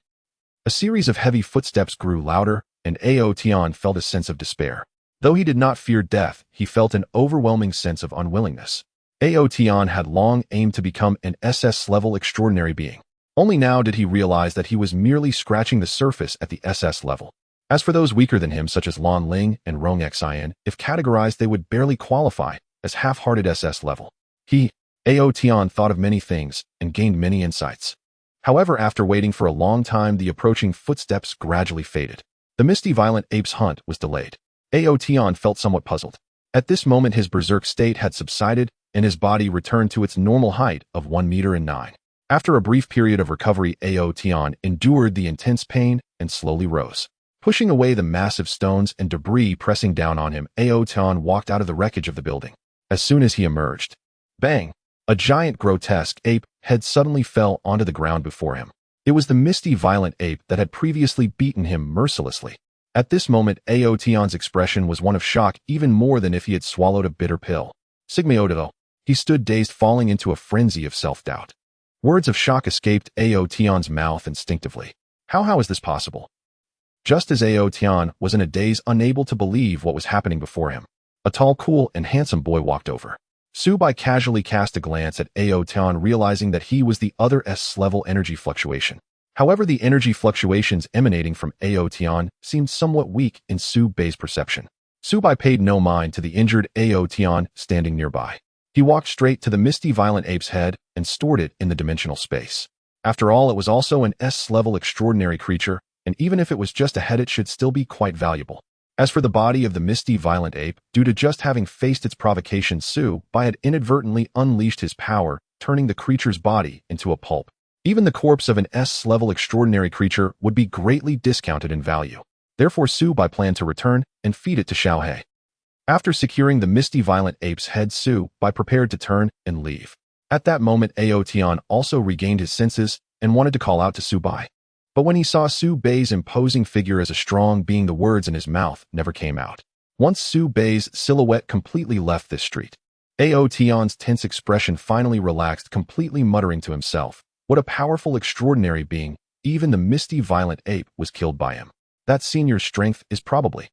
A series of heavy footsteps grew louder, and Aotion felt a sense of despair. Though he did not fear death, he felt an overwhelming sense of unwillingness. Aotian had long aimed to become an SS-level extraordinary being. Only now did he realize that he was merely scratching the surface at the SS level. As for those weaker than him, such as Lan Ling and Rong Xian, if categorized, they would barely qualify as half-hearted SS level. Aotian thought of many things and gained many insights. However, after waiting for a long time, the approaching footsteps gradually faded. The misty violent ape's hunt was delayed. Aotian felt somewhat puzzled. At this moment, his berserk state had subsided, and his body returned to its normal height of 1 meter and 9. After a brief period of recovery, Aotian endured the intense pain and slowly rose. Pushing away the massive stones and debris pressing down on him, Aotian walked out of the wreckage of the building. As soon as he emerged, bang! A giant grotesque ape head suddenly fell onto the ground before him. It was the misty violent ape that had previously beaten him mercilessly. At this moment, Aotian's expression was one of shock, even more than if he had swallowed a bitter pill. Sigmeodo. He stood dazed, falling into a frenzy of self-doubt. Words of shock escaped Aotian's mouth instinctively. How is this possible? Just as Aotian was in a daze, unable to believe what was happening before him, a tall, cool, and handsome boy walked over. Subai casually cast a glance at Aotian, realizing that he was the other S-level energy fluctuation. However, the energy fluctuations emanating from Aotian seemed somewhat weak in Subai's perception. Subai paid no mind to the injured Aotian standing nearby. He walked straight to the misty violent ape's head and stored it in the dimensional space. After all, it was also an S-level extraordinary creature, and even if it was just a head, it should still be quite valuable. As for the body of the misty violent ape, due to just having faced its provocation, Subai had inadvertently unleashed his power, turning the creature's body into a pulp. Even the corpse of an S-level extraordinary creature would be greatly discounted in value. Therefore, Subai planned to return and feed it to Xiaohei. After securing the misty violent ape's head, Subai prepared to turn and leave. At that moment, Aotian also regained his senses and wanted to call out to Subai. But when he saw Subai's imposing figure as a strong being, the words in his mouth never came out. Once Subai's silhouette completely left this street, Aotian's tense expression finally relaxed, completely muttering to himself, "What a powerful, extraordinary being! Even the misty violent ape was killed by him. That senior's strength is probably..."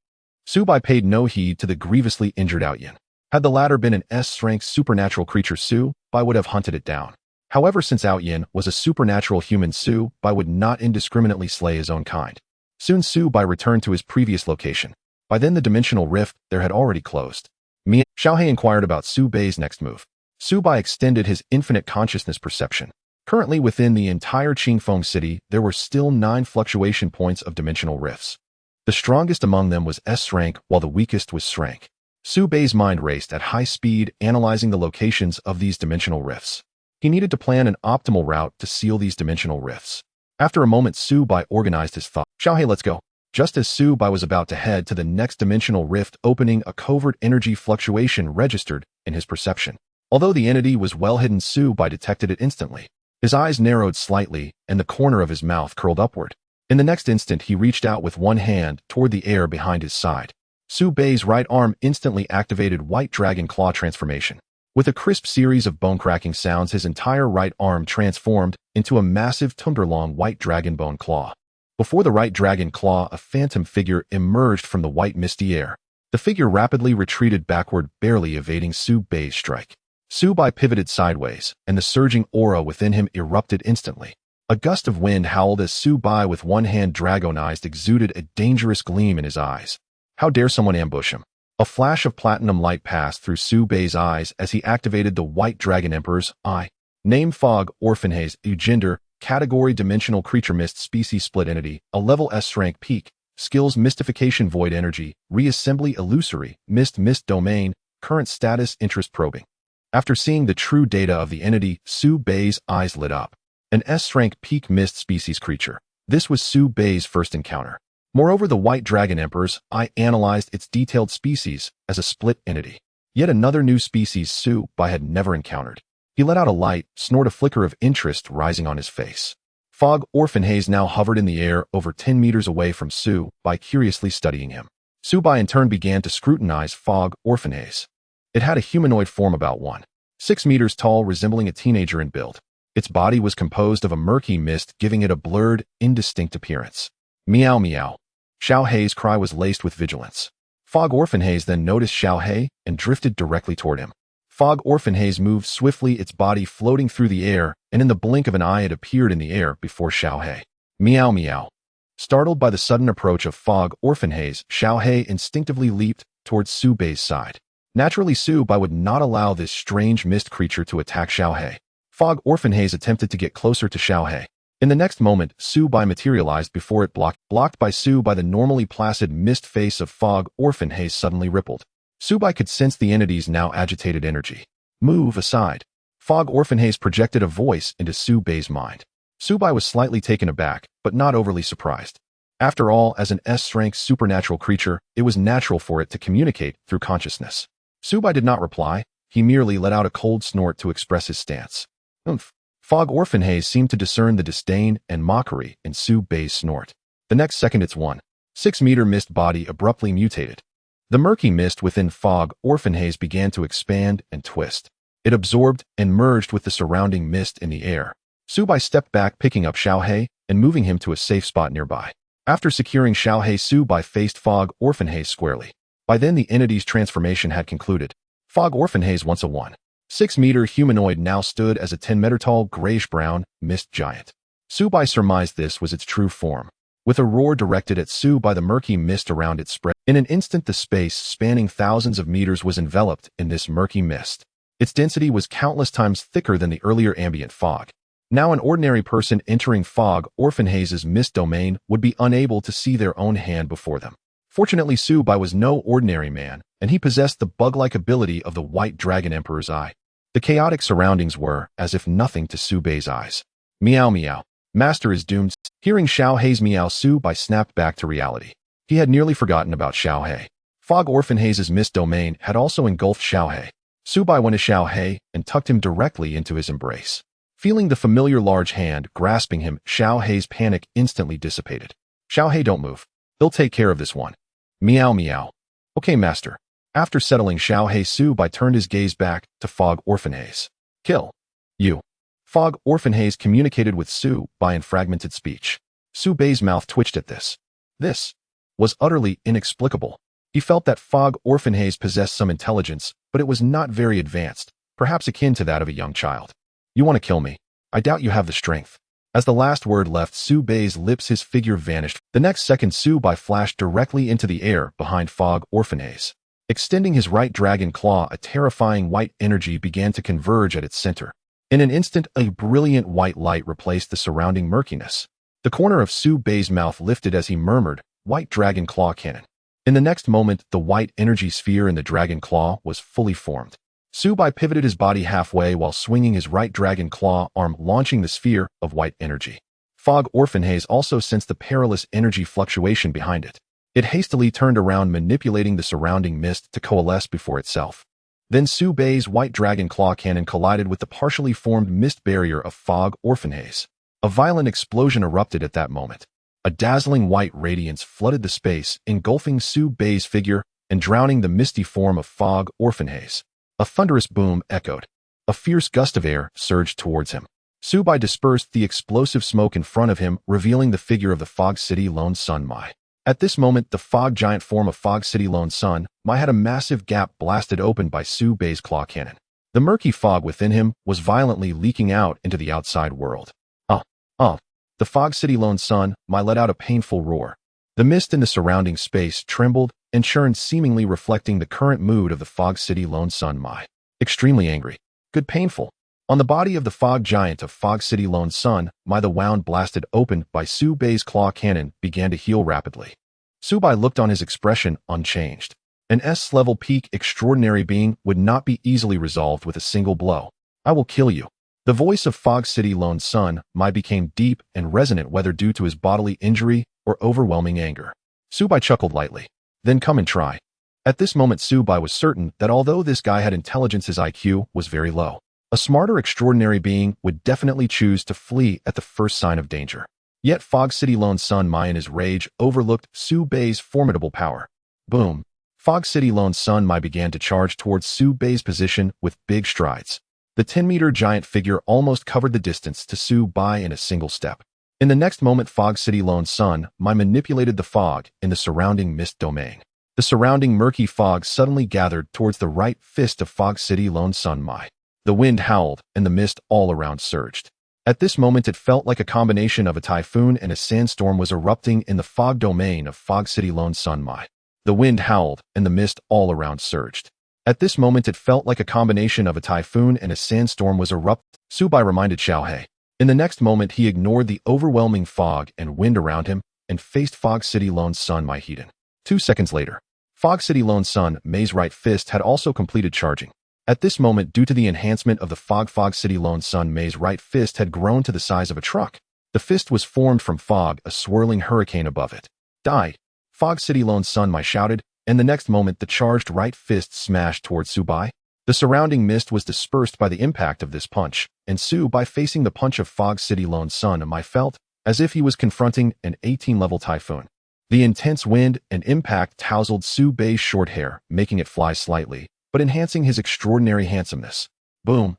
Subai paid no heed to the grievously injured Aotian. Had the latter been an S-rank supernatural creature, Subai would have hunted it down. However, since Aotian was a supernatural human, Subai would not indiscriminately slay his own kind. Soon Subai returned to his previous location. By then the dimensional rift there had already closed. Xiaohei inquired about Subai's next move. Subai extended his infinite consciousness perception. Currently within the entire Qingfeng city, there were still 9 fluctuation points of dimensional rifts. The strongest among them was S-rank, while the weakest was S-rank. Subai's mind raced at high speed, analyzing the locations of these dimensional rifts. He needed to plan an optimal route to seal these dimensional rifts. After a moment, Subai organized his thoughts. "Xiaohei, let's go." Just as Subai was about to head to the next dimensional rift opening, a covert energy fluctuation registered in his perception. Although the entity was well hidden, Subai detected it instantly. His eyes narrowed slightly, and the corner of his mouth curled upward. In the next instant, he reached out with one hand toward the air behind his side. Subai's right arm instantly activated White Dragon Claw transformation. With a crisp series of bone-cracking sounds, his entire right arm transformed into a massive Tunderlong White Dragon Bone Claw. Before the right dragon claw, a phantom figure emerged from the white misty air. The figure rapidly retreated backward, barely evading Subai's strike. Subai pivoted sideways, and the surging aura within him erupted instantly. A gust of wind howled as Subai, with one hand dragonized, exuded a dangerous gleam in his eyes. How dare someone ambush him? A flash of platinum light passed through Subai's eyes as he activated the White Dragon Emperor's eye. Name Fog, Orphan Haze, Gender, Category Dimensional Creature Mist Species Split Entity, a Level S-rank Peak, Skills Mystification Void Energy, Reassembly Illusory, Mist Domain, Current Status Interest Probing. After seeing the true data of the entity, Subai's eyes lit up. An S-rank Peak Mist Species Creature. This was Subai's first encounter. Moreover, the White Dragon Emperor's eye analyzed its detailed species as a split entity. Yet another new species Subai had never encountered. He let out a light, snort, a flicker of interest rising on his face. Fog Orphan Haze now hovered in the air over 10 meters away from Subai, curiously studying him. Subai in turn began to scrutinize Fog Orphan Haze. It had a humanoid form about 1.6 meters tall, resembling a teenager in build. Its body was composed of a murky mist, giving it a blurred, indistinct appearance. Meow meow. Xiaohei's cry was laced with vigilance. Fog Orphan Haze then noticed Xiao He and drifted directly toward him. Fog Orphan Haze moved swiftly, its body floating through the air, and in the blink of an eye it appeared in the air before Xiao He. Meow meow. Startled by the sudden approach of Fog Orphan Haze, Xiao He instinctively leaped towards Su Bei's side. Naturally, Su Bai would not allow this strange mist creature to attack Xiao He. Fog Orphan Haze attempted to get closer to Xiao He. In the next moment, Su Bai materialized before it blocked by Su Bai. The normally placid mist face of Fog Orphan Haze suddenly rippled. Su Bai could sense the entity's now agitated energy. Move aside. Fog Orphan Haze projected a voice into Su Bei's mind. Su Bai was slightly taken aback, but not overly surprised. After all, as an S-rank supernatural creature, it was natural for it to communicate through consciousness. Su Bai did not reply. He merely let out a cold snort to express his stance. Oomph. Fog Orphan Haze seemed to discern the disdain and mockery in Su Bei's snort. The next second its 1.6-meter mist body abruptly mutated. The murky mist within Fog Orphan Haze began to expand and twist. It absorbed and merged with the surrounding mist in the air. Su Bai stepped back, picking up Xiao He and moving him to a safe spot nearby. After securing Xiao He, Su Bai faced Fog Orphan Haze squarely. By then the entity's transformation had concluded. Fog Orphan Haze, once a 1.6-meter humanoid, now stood as a 10-meter-tall grayish-brown mist giant. Su Bai surmised this was its true form. With a roar directed at Su Bai, the murky mist around it spread. In an instant, the space spanning thousands of meters was enveloped in this murky mist. Its density was countless times thicker than the earlier ambient fog. Now an ordinary person entering Fog Orphan Haze's mist domain would be unable to see their own hand before them. Fortunately, Su Bai was no ordinary man, and he possessed the bug-like ability of the White Dragon Emperor's Eye. The chaotic surroundings were as if nothing to Su Bei's eyes. Meow meow. Master is doomed. Hearing Xiao He's meow, Su Bai snapped back to reality. He had nearly forgotten about Xiao He. Fog Orphan Haze's mist domain had also engulfed Xiao He. Su Bai went to Xiao He and tucked him directly into his embrace. Feeling the familiar large hand grasping him, Xiao He's panic instantly dissipated. Xiao He, don't move. He'll take care of this one. Meow meow. Okay, master. After settling Xiao He, Su Bai turned his gaze back to Fog Orphan Haze. Kill. You. Fog Orphan Haze communicated with Su Bai in fragmented speech. Su Bei's mouth twitched at this. This was utterly inexplicable. He felt that Fog Orphan Haze possessed some intelligence, but it was not very advanced, perhaps akin to that of a young child. You want to kill me? I doubt you have the strength. As the last word left Su Bei's lips, his figure vanished. The next second, Su Bai flashed directly into the air behind Fog Orphan Haze. Extending his right dragon claw, a terrifying white energy began to converge at its center. In an instant, a brilliant white light replaced the surrounding murkiness. The corner of Su Bei's mouth lifted as he murmured, "White Dragon Claw Cannon." In the next moment, the white energy sphere in the dragon claw was fully formed. Su Bai pivoted his body halfway while swinging his right dragon claw arm, launching the sphere of white energy. Fog Orphan Haze also sensed the perilous energy fluctuation behind it. It hastily turned around, manipulating the surrounding mist to coalesce before itself. Then Su Bei's white dragon claw cannon collided with the partially formed mist barrier of Fog Orphan Haze. A violent explosion erupted at that moment. A dazzling white radiance flooded the space, engulfing Su Bei's figure and drowning the misty form of Fog Orphan Haze. A thunderous boom echoed. A fierce gust of air surged towards him. Su Bai dispersed the explosive smoke in front of him, revealing the figure of the Fog City Lone Sun Mai. At this moment, the fog giant form of Fog City Lone Sun Mai had a massive gap blasted open by Su Bei's claw cannon. The murky fog within him was violently leaking out into the outside world. The Fog City Lone Sun Mai let out a painful roar. The mist in the surrounding space trembled and churned, seemingly reflecting the current mood of the Fog City Lone Sun Mai. Extremely angry. Good painful. On the body of the fog giant of Fog City Lone Sun Mai, the wound blasted open by Su Bei's claw cannon began to heal rapidly. Su Bai looked on, his expression unchanged. An S-level peak extraordinary being would not be easily resolved with a single blow. I will kill you. The voice of Fog City Lone Sun Mai became deep and resonant, whether due to his bodily injury or overwhelming anger. Su Bai chuckled lightly. Then come and try. At this moment, Su Bai was certain that although this guy had intelligence, his IQ was very low. A smarter extraordinary being would definitely choose to flee at the first sign of danger. Yet Fog City Lone Sun Mai in his rage overlooked Su Bei's formidable power. Boom. Fog City Lone Sun Mai began to charge towards Su Bei's position with big strides. The 10-meter giant figure almost covered the distance to Su Bai in a single step. In the next moment, Fog City Lone Sun Mai manipulated the fog in the surrounding mist domain. The surrounding murky fog suddenly gathered towards the right fist of Fog City Lone Sun Mai. The wind howled, and the mist all around surged. At this moment it felt like a combination of a typhoon and a sandstorm was erupting in the fog domain of Fog City Lone Sun Mai. The wind howled, and the mist all around surged. At this moment it felt like a combination of a typhoon and a sandstorm was erupting, Subai reminded Xiaohei. In the next moment he ignored the overwhelming fog and wind around him and faced Fog City Lone Sun Mai Heaton. 2 seconds later, Fog City Lone Sun Mai's right fist had also completed charging. At this moment, due to the enhancement of the Fog City Lone Sun Mai's right fist had grown to the size of a truck. The fist was formed from fog, a swirling hurricane above it. Die! Fog City Lone Sun Mai shouted, and the next moment the charged right fist smashed towards Subai. The surrounding mist was dispersed by the impact of this punch, and Subai facing the punch of Fog City Lone Sun Mai felt as if he was confronting an 18-level typhoon. The intense wind and impact tousled Subai's short hair, making it fly slightly, but enhancing his extraordinary handsomeness. Boom!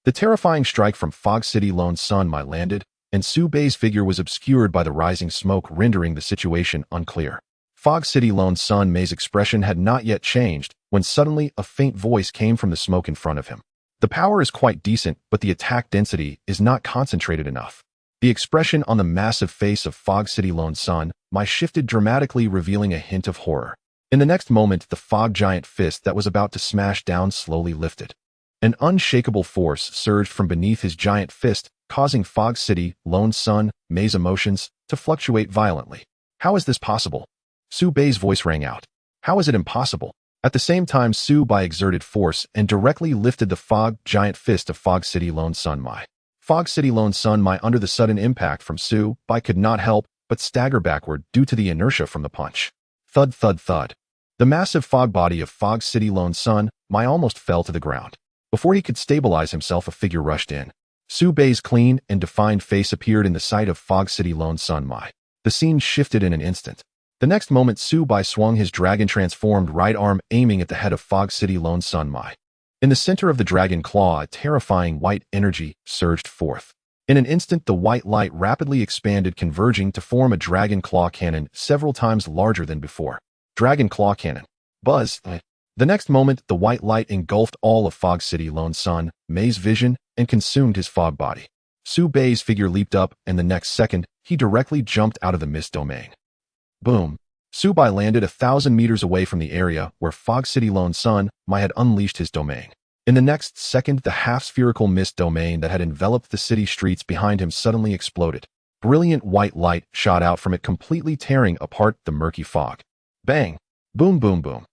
The terrifying strike from Fog City Lone Sun Mai landed, and Subai's figure was obscured by the rising smoke, rendering the situation unclear. Fog City Lone Sun Mai's expression had not yet changed when suddenly a faint voice came from the smoke in front of him. The power is quite decent, but the attack density is not concentrated enough. The expression on the massive face of Fog City Lone Sun Mai shifted dramatically, revealing a hint of horror. In the next moment, the fog giant fist that was about to smash down slowly lifted. An unshakable force surged from beneath his giant fist, causing Fog City Lone Sun Mai's emotions to fluctuate violently. How is this possible? Subai's voice rang out. How is it impossible? At the same time, Subai exerted force and directly lifted the fog giant fist of Fog City Lone Sun Mai. Fog City Lone Sun Mai, under the sudden impact from Subai, could not help but stagger backward due to the inertia from the punch. Thud, thud, thud. The massive fog body of Fog City Lone Sun Mai almost fell to the ground. Before he could stabilize himself, a figure rushed in. Subai's clean and defined face appeared in the sight of Fog City Lone Sun Mai. The scene shifted in an instant. The next moment, Subai swung his dragon-transformed right arm, aiming at the head of Fog City Lone Sun Mai. In the center of the dragon claw, a terrifying white energy surged forth. In an instant, the white light rapidly expanded, converging to form a dragon claw cannon several times larger than before. Dragon claw cannon. Buzz. The next moment, the white light engulfed all of Fog City Lone Sun Mai's vision and consumed his fog body. Subai's figure leaped up, and the next second, he directly jumped out of the mist domain. Boom! Subai landed 1,000 meters away from the area where Fog City Lone Sun Mai had unleashed his domain. In the next second, the half-spherical mist domain that had enveloped the city streets behind him suddenly exploded. Brilliant white light shot out from it, completely tearing apart the murky fog. Bang! Boom, boom, boom.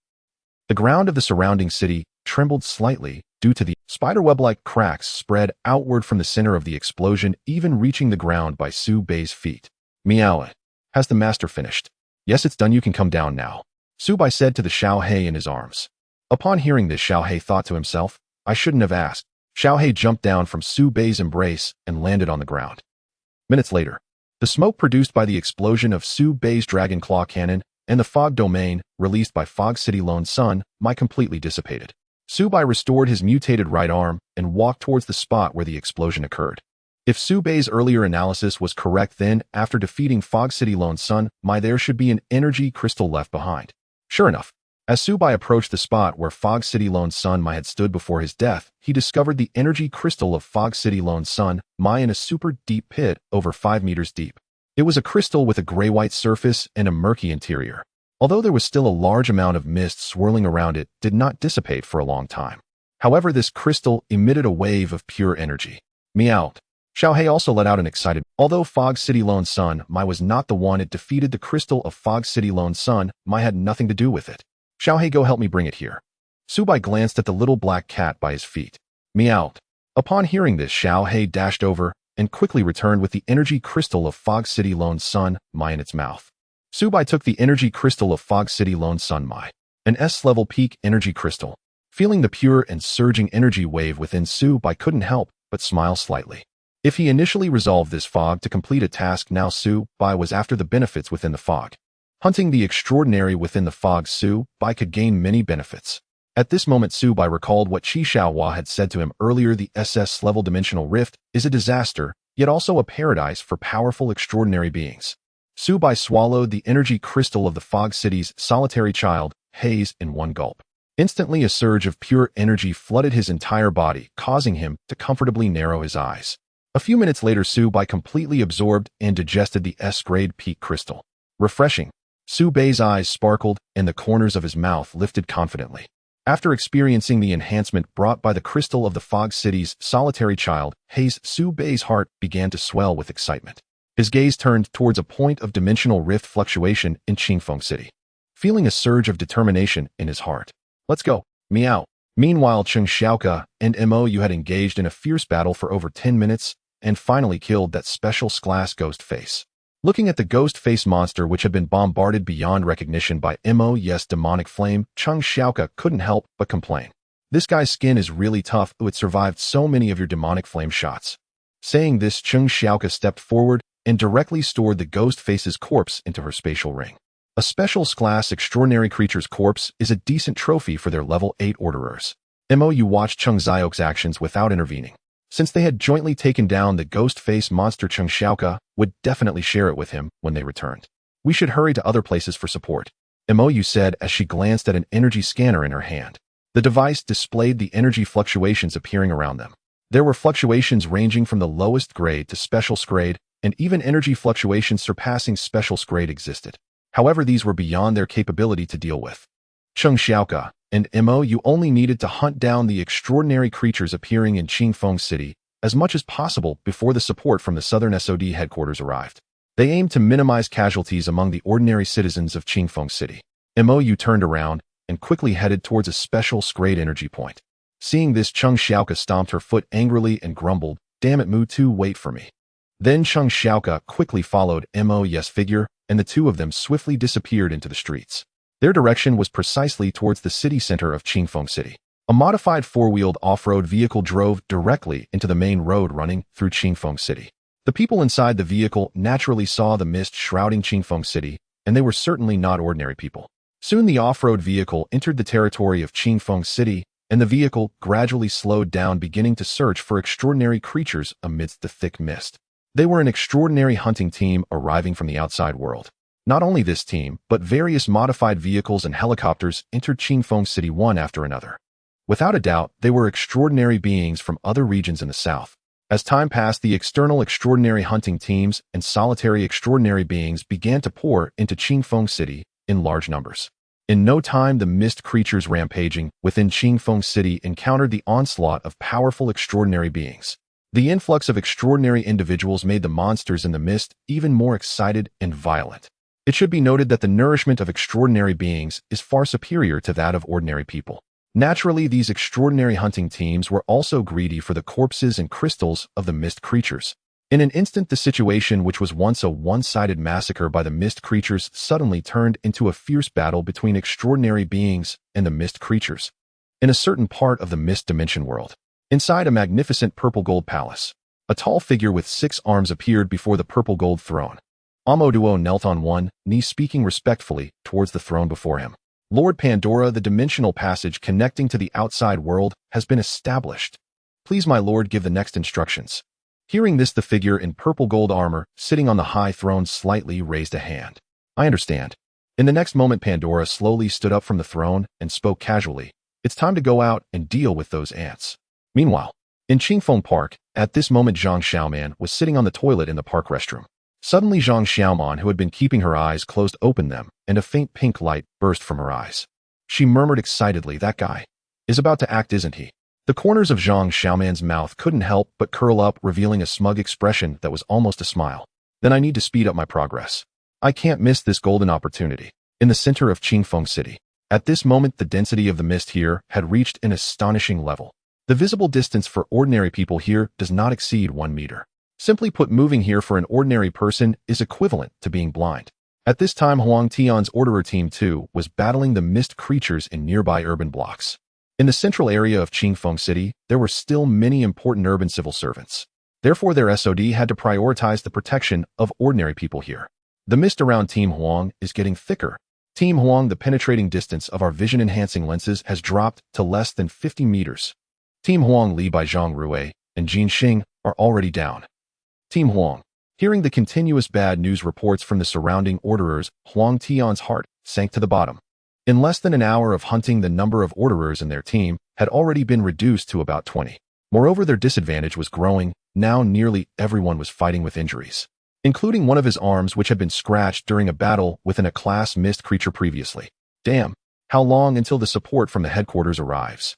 The ground of the surrounding city trembled slightly due to the spiderweb-like cracks spread outward from the center of the explosion, even reaching the ground by Subai's feet. Meow. Has the master finished? Yes, it's done. You can come down now, Subai said to the Xiaohei in his arms. Upon hearing this, Xiaohei thought to himself, I shouldn't have asked. Xiaohei jumped down from Subai's embrace and landed on the ground. Minutes later, the smoke produced by the explosion of Subai's dragon claw cannon and the fog domain released by Fog City Lone Sun Mai completely dissipated. Subai restored his mutated right arm and walked towards the spot where the explosion occurred. If Subai's earlier analysis was correct, then, after defeating Fog City Lone Sun Mai, there should be an energy crystal left behind. Sure enough, as Subai approached the spot where Fog City Lone Sun Mai had stood before his death, he discovered the energy crystal of Fog City Lone Sun Mai in a super deep pit over 5 meters deep. It was a crystal with a gray-white surface and a murky interior. Although there was still a large amount of mist swirling around, it did not dissipate for a long time. However, this crystal emitted a wave of pure energy. Meowed. Xiaohei also let out an excited. Although Fog City Lone Sun Mai was not the one it defeated, the crystal of Fog City Lone Sun Mai had nothing to do with it. Xiaohei, go help me bring it here. Subai glanced at the little black cat by his feet. Meowed. Upon hearing this, Xiaohei dashed over and quickly returned with the energy crystal of Fog City Lone Sun Mai in its mouth. Subai took the energy crystal of Fog City Lone Sun Mai, an S-level peak energy crystal. Feeling the pure and surging energy wave within, Subai couldn't help but smile slightly. If he initially resolved this fog to complete a task, now Subai was after the benefits within the fog. Hunting the extraordinary within the fog, Subai could gain many benefits. At this moment, Subai recalled what Qi Xiaohua had said to him earlier: the SS-level dimensional rift is a disaster, yet also a paradise for powerful, extraordinary beings. Subai swallowed the energy crystal of the Fog City's solitary child haze in one gulp. Instantly, a surge of pure energy flooded his entire body, causing him to comfortably narrow his eyes. A few minutes later, Su Bai completely absorbed and digested the S-grade peak crystal. Refreshing. Su Bai's eyes sparkled and the corners of his mouth lifted confidently. After experiencing the enhancement brought by the crystal of the Fog City's solitary child, Haze, Su Bai's heart began to swell with excitement. His gaze turned towards a point of dimensional rift fluctuation in Qingfeng City. Feeling a surge of determination in his heart. Let's go. Meow. Meanwhile, Cheng Xiaoke and Mou had engaged in a fierce battle for over 10 minutes and finally killed that special glass ghost face. Looking at the ghost face monster which had been bombarded beyond recognition by Mou's demonic flame, Cheng Xiaoke couldn't help but complain. This guy's skin is really tough, it survived so many of your demonic flame shots. Saying this, Cheng Xiaoke stepped forward and directly stored the ghost face's corpse into her spatial ring. A special class extraordinary creature's corpse is a decent trophy for their level 8 orderers. Mou watched Cheng Xiaoke's actions without intervening. Since they had jointly taken down the ghost face monster, Cheng Xiaoke would definitely share it with him when they returned. We should hurry to other places for support, Mou said as she glanced at an energy scanner in her hand. The device displayed the energy fluctuations appearing around them. There were fluctuations ranging from the lowest grade to special grade, and even energy fluctuations surpassing special grade existed. However, these were beyond their capability to deal with. Cheng Xiaoke and Mou only needed to hunt down the extraordinary creatures appearing in Qingfeng City as much as possible before the support from the Southern SOD headquarters arrived. They aimed to minimize casualties among the ordinary citizens of Qingfeng City. Mou turned around and quickly headed towards a special grade energy point. Seeing this, Cheng Xiaoke stomped her foot angrily and grumbled, "Damn it, Mu Tu, wait for me." Then Cheng Xiaoke quickly followed Mou's figure, and the two of them swiftly disappeared into the streets. Their direction was precisely towards the city center of Qingfeng City. A modified four-wheeled off-road vehicle drove directly into the main road running through Qingfeng City. The people inside the vehicle naturally saw the mist shrouding Qingfeng City, and they were certainly not ordinary people. Soon the off-road vehicle entered the territory of Qingfeng City, and the vehicle gradually slowed down, beginning to search for extraordinary creatures amidst the thick mist. They were an extraordinary hunting team arriving from the outside world. Not only this team, but various modified vehicles and helicopters entered Qingfeng City one after another. Without a doubt, they were extraordinary beings from other regions in the south. As time passed, the external extraordinary hunting teams and solitary extraordinary beings began to pour into Qingfeng City in large numbers. In no time, the mist creatures rampaging within Qingfeng City encountered the onslaught of powerful extraordinary beings. The influx of extraordinary individuals made the monsters in the mist even more excited and violent. It should be noted that the nourishment of extraordinary beings is far superior to that of ordinary people. Naturally, these extraordinary hunting teams were also greedy for the corpses and crystals of the mist creatures. In an instant, the situation, which was once a one-sided massacre by the mist creatures, suddenly turned into a fierce battle between extraordinary beings and the mist creatures. In a certain part of the mist dimension world, inside a magnificent purple gold palace, a tall figure with 6 arms appeared before the purple gold throne. Amoduo knelt on one knee, speaking respectfully towards the throne before him. Lord Pandora, the dimensional passage connecting to the outside world has been established. Please, my lord, give the next instructions. Hearing this, the figure in purple gold armor, sitting on the high throne, slightly raised a hand. I understand. In the next moment, Pandora slowly stood up from the throne and spoke casually. It's time to go out and deal with those ants. Meanwhile, in Qingfeng Park, at this moment Zhang Xiaoman was sitting on the toilet in the park restroom. Suddenly Zhang Xiaoman, who had been keeping her eyes closed, opened them, and a faint pink light burst from her eyes. She murmured excitedly, "That guy is about to act, isn't he?" The corners of Zhang Xiaoman's mouth couldn't help but curl up, revealing a smug expression that was almost a smile. Then I need to speed up my progress. I can't miss this golden opportunity. In the center of Qingfeng City, at this moment the density of the mist here had reached an astonishing level. The visible distance for ordinary people here does not exceed 1 meter. Simply put, moving here for an ordinary person is equivalent to being blind. At this time, Huang Tian's Orderer Team 2 was battling the mist creatures in nearby urban blocks. In the central area of Qingfeng City, there were still many important urban civil servants. Therefore, their SOD had to prioritize the protection of ordinary people here. The mist around Team Huang is getting thicker. Team Huang, the penetrating distance of our vision-enhancing lenses has dropped to less than 50 meters. Team Huang, Li by Zhang Rui and Jin Xing, are already down. Team Huang. Hearing the continuous bad news reports from the surrounding orderers, Huang Tian's heart sank to the bottom. In less than an hour of hunting, the number of orderers in their team had already been reduced to about 20. Moreover, their disadvantage was growing. Now nearly everyone was fighting with injuries, including one of his arms which had been scratched during a battle within a class mist creature previously. Damn, how long until the support from the headquarters arrives?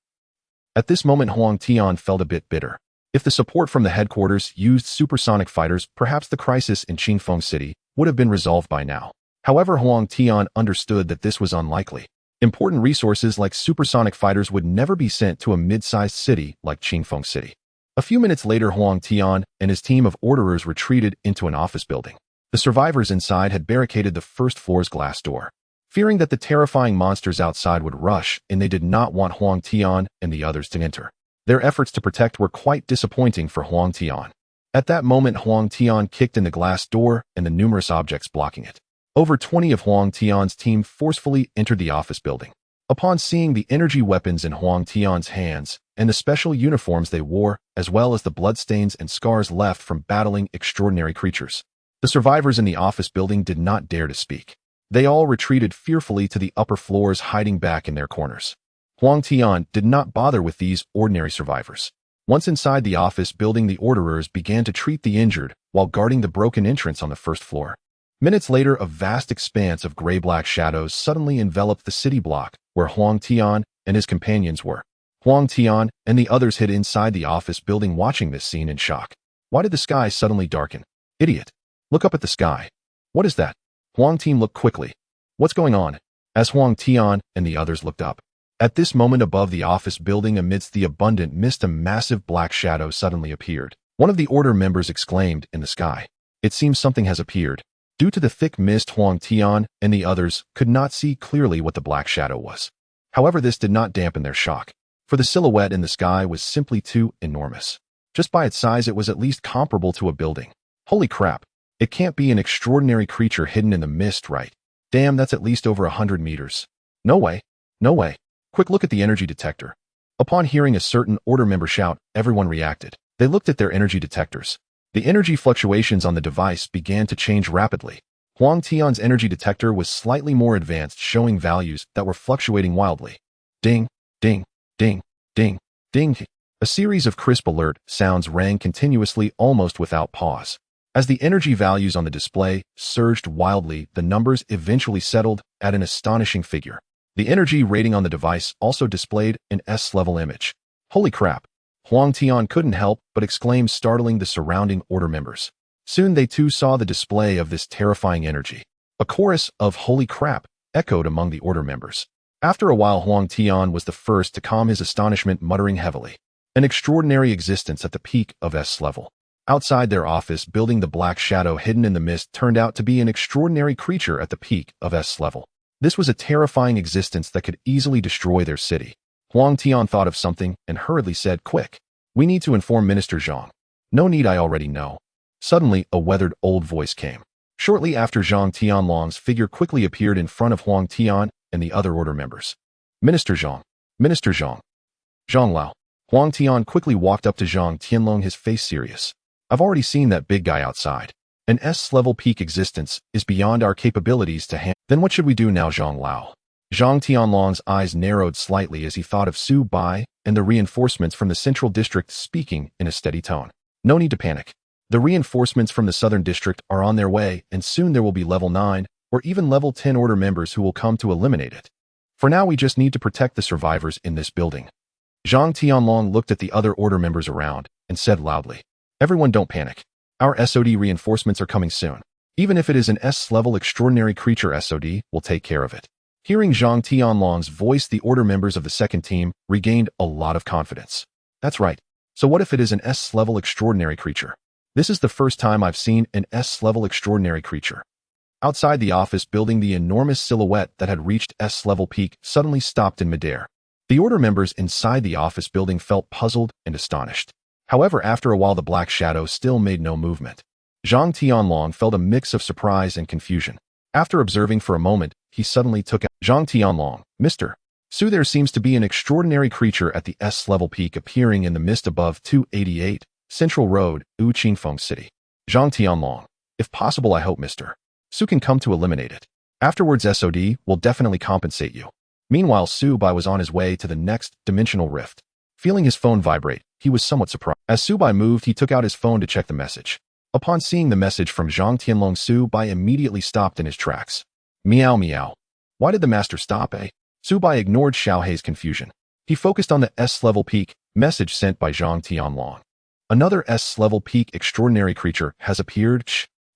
At this moment, Huang Tian felt a bit bitter. If the support from the headquarters used supersonic fighters, perhaps the crisis in Qingfeng City would have been resolved by now. However, Huang Tian understood that this was unlikely. Important resources like supersonic fighters would never be sent to a mid-sized city like Qingfeng City. A few minutes later, Huang Tian and his team of orderers retreated into an office building. The survivors inside had barricaded the first floor's glass door, fearing that the terrifying monsters outside would rush, and they did not want Huang Tian and the others to enter. Their efforts to protect were quite disappointing for Huang Tian. At that moment, Huang Tian kicked in the glass door and the numerous objects blocking it. Over 20 of Huang Tian's team forcefully entered the office building. Upon seeing the energy weapons in Huang Tian's hands and the special uniforms they wore, as well as the bloodstains and scars left from battling extraordinary creatures, the survivors in the office building did not dare to speak. They all retreated fearfully to the upper floors, hiding back in their corners. Huang Tian did not bother with these ordinary survivors. Once inside the office building, the orderers began to treat the injured while guarding the broken entrance on the first floor. Minutes later, a vast expanse of gray-black shadows suddenly enveloped the city block where Huang Tian and his companions were. Huang Tian and the others hid inside the office building, watching this scene in shock. Why did the sky suddenly darken? Idiot! Look up at the sky. What is that? Huang Tian looked quickly. What's going on? As Huang Tian and the others looked up. At this moment, above the office building, amidst the abundant mist, a massive black shadow suddenly appeared. One of the order members exclaimed in the sky. It seems something has appeared. Due to the thick mist, Huang Tian and the others could not see clearly what the black shadow was. However, this did not dampen their shock, for the silhouette in the sky was simply too enormous. Just by its size, it was at least comparable to a building. Holy crap! It can't be an extraordinary creature hidden in the mist, right? Damn, that's at least over 100 meters. No way. No way. Quick look at the energy detector. Upon hearing a certain order member shout, everyone reacted. They looked at their energy detectors. The energy fluctuations on the device began to change rapidly. Huang Tian's energy detector was slightly more advanced, showing values that were fluctuating wildly. Ding, ding, ding, ding, ding. A series of crisp alert sounds rang continuously, almost without pause. As the energy values on the display surged wildly, the numbers eventually settled at an astonishing figure. The energy rating on the device also displayed an S-level image. Holy crap! Huang Tian couldn't help but exclaim, startling the surrounding order members. Soon they too saw the display of this terrifying energy. A chorus of "holy crap" echoed among the order members. After a while, Huang Tian was the first to calm his astonishment, muttering heavily. An extraordinary existence at the peak of S level. Outside their office building, the black shadow hidden in the mist turned out to be an extraordinary creature at the peak of S level. This was a terrifying existence that could easily destroy their city. Huang Tian thought of something and hurriedly said, "Quick! We need to inform Minister Zhang." "No need, I already know." Suddenly, a weathered old voice came. Shortly after, Zhang Tianlong's figure quickly appeared in front of Huang Tian and the other order members. "Minister Zhang! Minister Zhang! Zhang Lao!" Huang Tian quickly walked up to Zhang Tianlong, his face serious. "I've already seen that big guy outside. An S-level peak existence is beyond our capabilities to handle. Then what should we do now, Zhang Lao?" Zhang Tianlong's eyes narrowed slightly as he thought of Su Bai and the reinforcements from the central district, speaking in a steady tone. "No need to panic. The reinforcements from the southern district are on their way, and soon there will be level 9 or even level 10 order members who will come to eliminate it. For now, we just need to protect the survivors in this building." Zhang Tianlong looked at the other order members around and said loudly, "Everyone, don't panic. Our SOD reinforcements are coming soon. Even if it is an S-level extraordinary creature, SOD will take care of it." Hearing Zhang Tianlong's voice, the order members of the second team regained a lot of confidence. "That's right. So what if it is an S-level extraordinary creature? This is the first time I've seen an S-level extraordinary creature." Outside the office building, the enormous silhouette that had reached S-level peak suddenly stopped in midair. The order members inside the office building felt puzzled and astonished. However, after a while, the black shadow still made no movement. Zhang Tianlong felt a mix of surprise and confusion. After observing for a moment, he suddenly took out Zhang Tianlong. "Mr. Su, there seems to be an extraordinary creature at the S-level peak appearing in the mist above 288 Central Road, Qingfeng City. Zhang Tianlong, if possible, I hope Mr. Su can come to eliminate it." Afterwards, SOD will definitely compensate you. Meanwhile, Subai was on his way to the next dimensional rift. Feeling his phone vibrate, he was somewhat surprised. As Subai moved, he took out his phone to check the message. Upon seeing the message from Zhang Tianlong, Subai immediately stopped in his tracks. Meow meow. Why did the master stop, eh? Subai ignored Xiaohei's confusion. He focused on the S-level peak message sent by Zhang Tianlong. Another S-level peak extraordinary creature has appeared.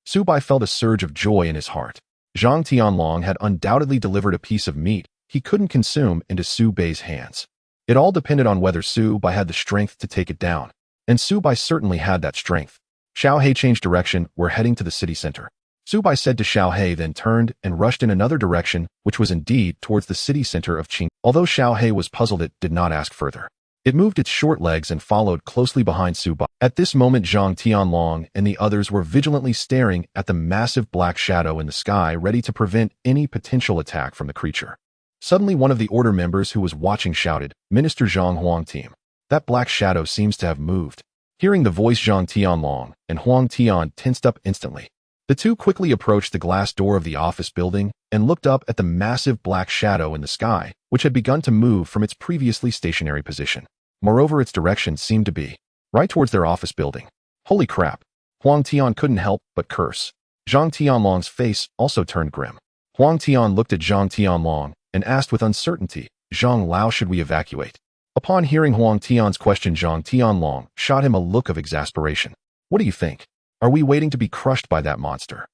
Subai felt a surge of joy in his heart. Zhang Tianlong had undoubtedly delivered a piece of meat he couldn't consume into Subai's hands. It all depended on whether Subai had the strength to take it down, and Subai certainly had that strength. Xiaohei changed direction. We're heading to the city center. Subai said to Xiaohei, then turned and rushed in another direction, which was indeed towards the city center of Qing. Although Xiaohei was puzzled, it did not ask further. It moved its short legs and followed closely behind Subai. At this moment, Zhang Tianlong and the others were vigilantly staring at the massive black shadow in the sky, ready to prevent any potential attack from the creature. Suddenly, one of the order members who was watching shouted, "Minister Zhang Huang team. That black shadow seems to have moved." Hearing the voice, Zhang Tianlong and Huang Tian tensed up instantly. The two quickly approached the glass door of the office building and looked up at the massive black shadow in the sky, which had begun to move from its previously stationary position. Moreover, its direction seemed to be right towards their office building. Holy crap! Huang Tian couldn't help but curse. Zhang Tianlong's face also turned grim. Huang Tian looked at Zhang Tianlong and asked with uncertainty, "Zhang Lao, should we evacuate?" Upon hearing Huang Tian's question, Zhang Tianlong shot him a look of exasperation. "What do you think? Are we waiting to be crushed by that monster?"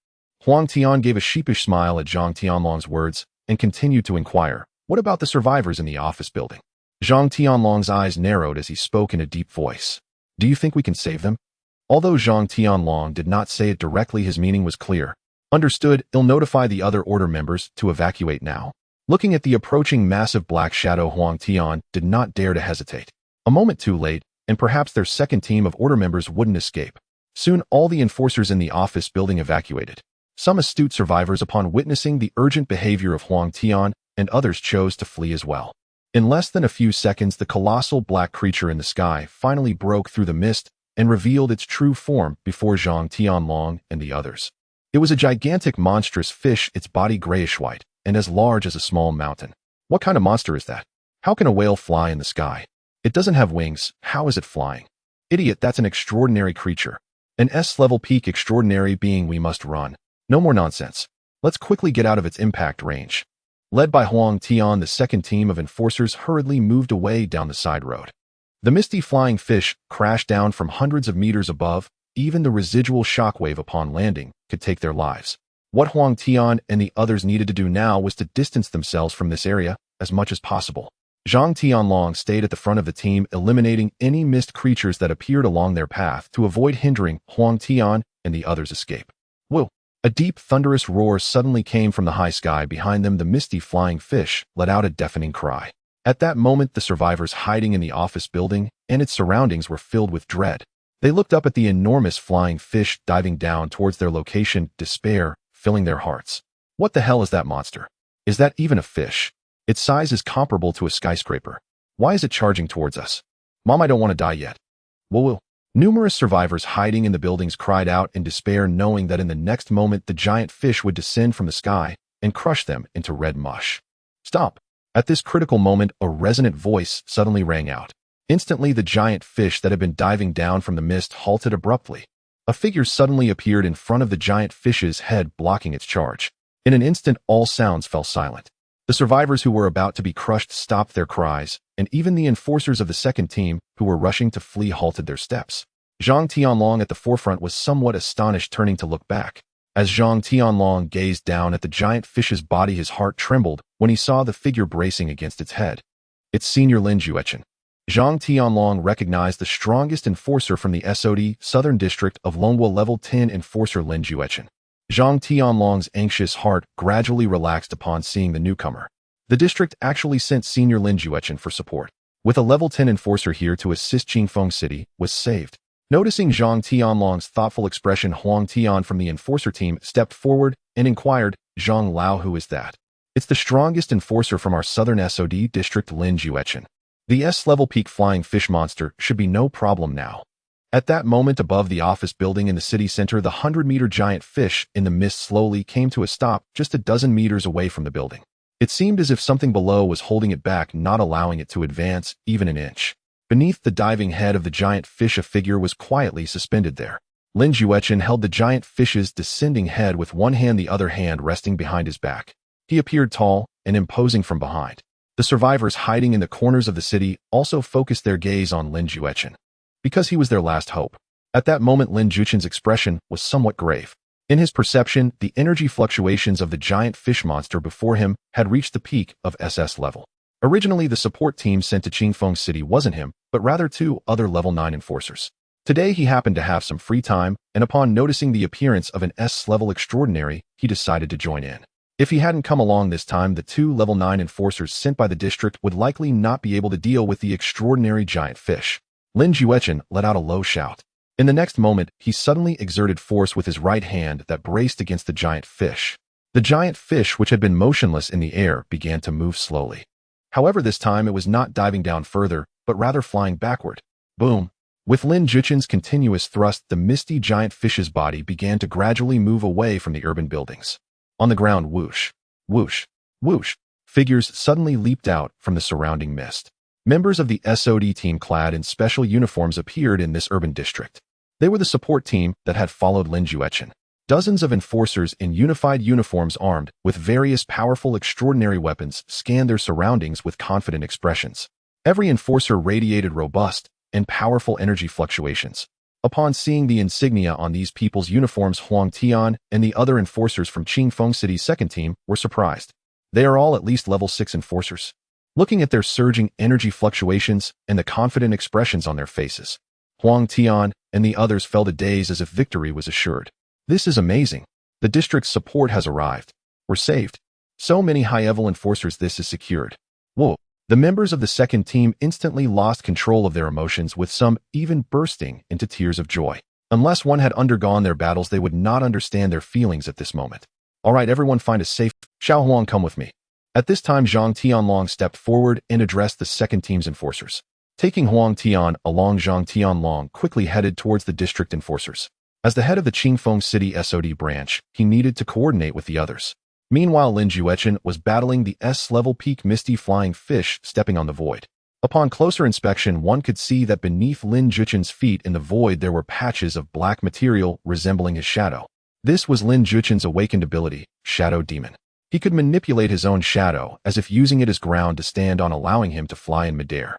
Huang Tian gave a sheepish smile at Zhang Tianlong's words and continued to inquire, "What about the survivors in the office building?" Zhang Tianlong's eyes narrowed as he spoke in a deep voice. "Do you think we can save them?" Although Zhang Tianlong did not say it directly, his meaning was clear. Understood, he'll notify the other order members to evacuate now. Looking at the approaching massive black shadow, Huang Tian did not dare to hesitate. A moment too late, and perhaps their second team of order members wouldn't escape. Soon, all the enforcers in the office building evacuated. Some astute survivors, upon witnessing the urgent behavior of Huang Tian, and others chose to flee as well. In less than a few seconds, the colossal black creature in the sky finally broke through the mist and revealed its true form before Zhang Tianlong and the others. It was a gigantic monstrous fish, its body grayish-white, and as large as a small mountain. What kind of monster is that? How can a whale fly in the sky? It doesn't have wings. How is it flying? Idiot, that's an extraordinary creature. An S-level peak extraordinary being. We must run. No more nonsense. Let's quickly get out of its impact range. Led by Huang Tian, the second team of enforcers hurriedly moved away down the side road. The misty flying fish crashed down from hundreds of meters above. Even the residual shockwave upon landing could take their lives. What Huang Tian and the others needed to do now was to distance themselves from this area as much as possible. Zhang Tianlong stayed at the front of the team, eliminating any mist creatures that appeared along their path to avoid hindering Huang Tian and the others' escape. Whoa! A deep, thunderous roar suddenly came from the high sky behind them. The misty flying fish let out a deafening cry. At that moment, the survivors hiding in the office building and its surroundings were filled with dread. They looked up at the enormous flying fish diving down towards their location, despair filling their hearts. What the hell is that monster? Is that even a fish? Its size is comparable to a skyscraper. Why is it charging towards us? Mom, I don't want to die yet. Whoa. Numerous survivors hiding in the buildings cried out in despair, knowing that in the next moment the giant fish would descend from the sky and crush them into red mush. Stop! At this critical moment, a resonant voice suddenly rang out. Instantly, the giant fish that had been diving down from the mist halted abruptly. A figure suddenly appeared in front of the giant fish's head, blocking its charge. In an instant, all sounds fell silent. The survivors who were about to be crushed stopped their cries, and even the enforcers of the second team, who were rushing to flee, halted their steps. Zhang Tianlong at the forefront was somewhat astonished, turning to look back. As Zhang Tianlong gazed down at the giant fish's body, his heart trembled when he saw the figure bracing against its head. It's Senior Lin Juechen. Zhang Tianlong recognized the strongest enforcer from the SOD Southern District of Longhua, level 10 enforcer Lin Juechen. Zhang Tianlong's anxious heart gradually relaxed upon seeing the newcomer. The district actually sent Senior Lin Juechen for support. With a level 10 enforcer here to assist, Qingfeng City was saved. Noticing Zhang Tianlong's thoughtful expression, Huang Tian from the enforcer team stepped forward and inquired, "Zhang Lao, who is that?" "It's the strongest enforcer from our southern SOD district, Lin Juechen. The S-level peak flying fish monster should be no problem now." At that moment above the office building in the city center, the 100-meter giant fish in the mist slowly came to a stop just a dozen meters away from the building. It seemed as if something below was holding it back, not allowing it to advance even an inch. Beneath the diving head of the giant fish, a figure was quietly suspended there. Lin Juechen held the giant fish's descending head with one hand, the other hand resting behind his back. He appeared tall and imposing from behind. The survivors hiding in the corners of the city also focused their gaze on Lin Juechen, because he was their last hope. At that moment, Lin Juechen's expression was somewhat grave. In his perception, the energy fluctuations of the giant fish monster before him had reached the peak of SS level. Originally, the support team sent to Qingfeng City wasn't him, but rather 2 other level 9 enforcers. Today, he happened to have some free time, and upon noticing the appearance of an S-level extraordinary, he decided to join in. If he hadn't come along this time, the 2 level 9 enforcers sent by the district would likely not be able to deal with the extraordinary giant fish. Lin Juechen let out a low shout. In the next moment, he suddenly exerted force with his right hand that braced against the giant fish. The giant fish, which had been motionless in the air, began to move slowly. However, this time it was not diving down further, but rather flying backward. Boom! With Lin Juechen's continuous thrust, the misty giant fish's body began to gradually move away from the urban buildings. On the ground, whoosh, whoosh, whoosh, figures suddenly leaped out from the surrounding mist. Members of the SOD team clad in special uniforms appeared in this urban district. They were the support team that had followed Lin Juechen. Dozens of enforcers in unified uniforms armed with various powerful extraordinary weapons scanned their surroundings with confident expressions. Every enforcer radiated robust and powerful energy fluctuations. Upon seeing the insignia on these people's uniforms, Huang Tian and the other enforcers from Qingfeng City's second team were surprised. They are all at least level 6 enforcers. Looking at their surging energy fluctuations and the confident expressions on their faces, Huang Tian and the others felt a daze as if victory was assured. This is amazing. The district's support has arrived. We're saved. So many high-level enforcers, this is secured. Whoa. The members of the second team instantly lost control of their emotions, with some even bursting into tears of joy. Unless one had undergone their battles, they would not understand their feelings at this moment. All right, everyone, find a safe. Xiao Huang, come with me. At this time, Zhang Tianlong stepped forward and addressed the second team's enforcers. Taking Huang Tian along, Zhang Tianlong quickly headed towards the district enforcers. As the head of the Qingfeng City SOD branch, he needed to coordinate with the others. Meanwhile, Lin Juechen was battling the S-level peak misty flying fish stepping on the void. Upon closer inspection, one could see that beneath Lin Juechen's feet in the void there were patches of black material resembling his shadow. This was Lin Juechen's awakened ability, Shadow Demon. He could manipulate his own shadow as if using it as ground to stand on, allowing him to fly in midair.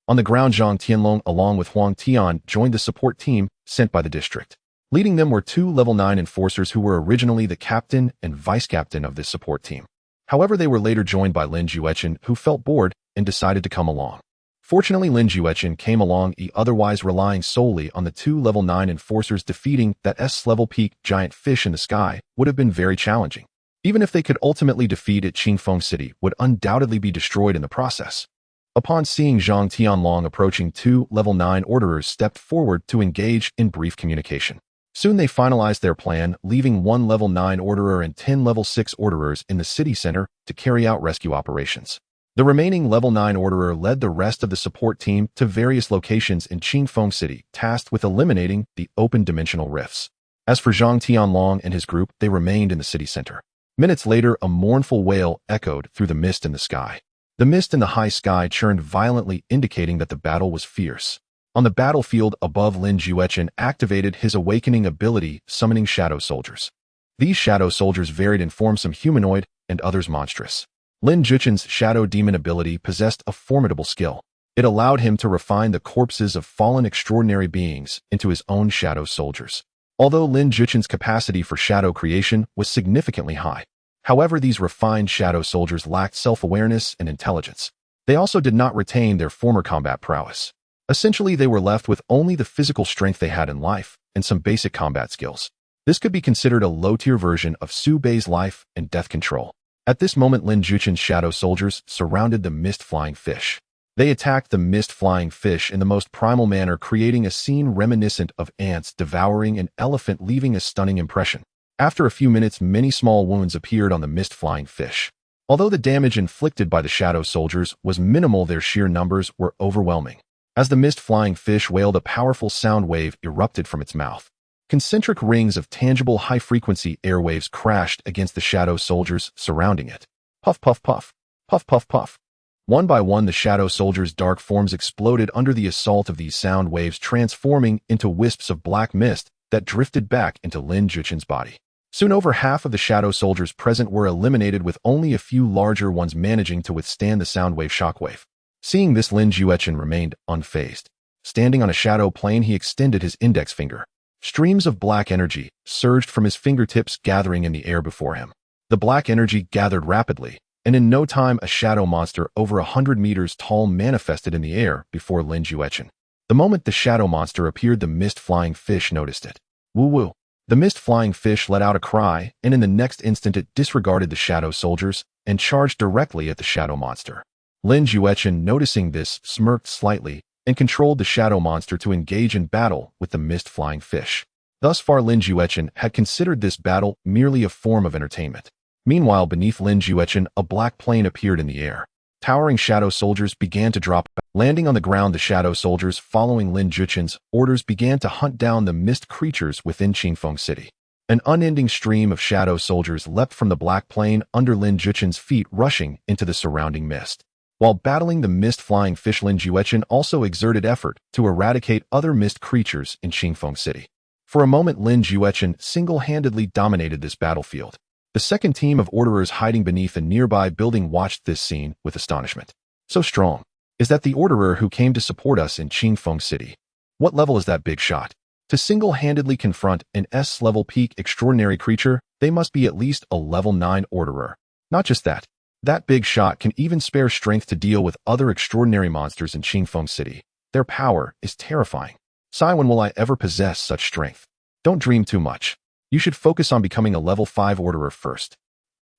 On the ground, Zhang Tianlong along with Huang Tian joined the support team sent by the district. Leading them were 2 level 9 enforcers who were originally the captain and vice-captain of this support team. However, they were later joined by Lin Juechen, who felt bored and decided to come along. Fortunately, Lin Juechen came along, otherwise relying solely on the 2 level 9 enforcers defeating that S-level peak giant fish in the sky would have been very challenging. Even if they could ultimately defeat it, Qingfeng City would undoubtedly be destroyed in the process. Upon seeing Zhang Tianlong approaching, 2 level 9 orderers stepped forward to engage in brief communication. Soon they finalized their plan, leaving 1 level 9 orderer and 10 level 6 orderers in the city center to carry out rescue operations. The remaining level 9 orderer led the rest of the support team to various locations in Qingfeng City, tasked with eliminating the open dimensional rifts. As for Zhang Tianlong and his group, they remained in the city center. Minutes later, a mournful wail echoed through the mist in the sky. The mist in the high sky churned violently, indicating that the battle was fierce. On the battlefield above, Lin Juechen activated his awakening ability, summoning shadow soldiers. These shadow soldiers varied in form, some humanoid and others monstrous. Lin Juechen's shadow demon ability possessed a formidable skill. It allowed him to refine the corpses of fallen extraordinary beings into his own shadow soldiers. Although Lin Juechen's capacity for shadow creation was significantly high, however, these refined shadow soldiers lacked self-awareness and intelligence. They also did not retain their former combat prowess. Essentially, they were left with only the physical strength they had in life and some basic combat skills. This could be considered a low-tier version of Su Bei's life and death control. At this moment, Lin Juechen's shadow soldiers surrounded the mist-flying fish. They attacked the mist-flying fish in the most primal manner, creating a scene reminiscent of ants devouring an elephant, leaving a stunning impression. After a few minutes, many small wounds appeared on the mist-flying fish. Although the damage inflicted by the shadow soldiers was minimal, their sheer numbers were overwhelming. As the mist-flying fish wailed, a powerful sound wave erupted from its mouth. Concentric rings of tangible high-frequency airwaves crashed against the shadow soldiers surrounding it. Puff, puff, puff. Puff, puff, puff. One by one, the shadow soldiers' dark forms exploded under the assault of these sound waves, transforming into wisps of black mist that drifted back into Lin Juchen's body. Soon over half of the shadow soldiers present were eliminated, with only a few larger ones managing to withstand the soundwave shockwave. Seeing this, Lin Juchen remained unfazed. Standing on a shadow plane, he extended his index finger. Streams of black energy surged from his fingertips, gathering in the air before him. The black energy gathered rapidly, and in no time a shadow monster over 100 meters tall manifested in the air before Lin Juchen. The moment the shadow monster appeared, the mist-flying fish noticed it. Woo-woo. The mist-flying fish let out a cry, and in the next instant it disregarded the shadow soldiers and charged directly at the shadow monster. Lin Juchen, noticing this, smirked slightly and controlled the shadow monster to engage in battle with the mist-flying fish. Thus far, Lin Juchen had considered this battle merely a form of entertainment. Meanwhile, beneath Lin Juchen, a black plane appeared in the air. Towering shadow soldiers began to drop. Landing on the ground, the shadow soldiers, following Lin Juchen's orders, began to hunt down the mist creatures within Qingfeng City. An unending stream of shadow soldiers leapt from the black plane under Lin Juchen's feet, rushing into the surrounding mist. While battling the mist-flying fish, Lin Juchen also exerted effort to eradicate other mist creatures in Qingfeng City. For a moment, Lin Juchen single-handedly dominated this battlefield. The second team of orderers hiding beneath a nearby building watched this scene with astonishment. So strong. Is that the orderer who came to support us in Qingfeng City? What level is that big shot? To single-handedly confront an S-level peak extraordinary creature, they must be at least a level 9 orderer. Not just that. That big shot can even spare strength to deal with other extraordinary monsters in Qingfeng City. Their power is terrifying. Sai, when will I ever possess such strength? Don't dream too much. You should focus on becoming a level 5 orderer first.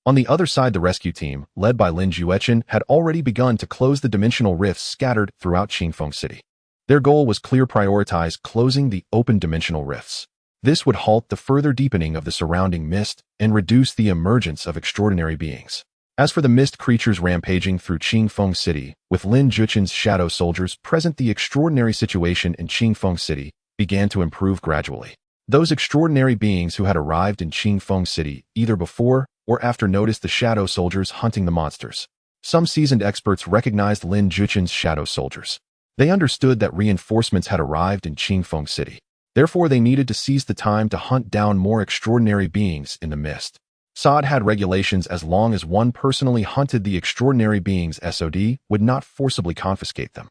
On the other side, the rescue team, led by Lin Juchen, had already begun to close the dimensional rifts scattered throughout Qingfeng City. Their goal was clear: prioritize closing the open dimensional rifts. This would halt the further deepening of the surrounding mist and reduce the emergence of extraordinary beings. As for the mist creatures rampaging through Qingfeng City, with Lin Juchen's shadow soldiers present, the extraordinary situation in Qingfeng City began to improve gradually. Those extraordinary beings who had arrived in Qingfeng City either before or after noticed the shadow soldiers hunting the monsters. Some seasoned experts recognized Lin Juchen's shadow soldiers. They understood that reinforcements had arrived in Qingfeng City. Therefore, they needed to seize the time to hunt down more extraordinary beings in the mist. SOD had regulations: as long as one personally hunted the extraordinary beings, SOD would not forcibly confiscate them.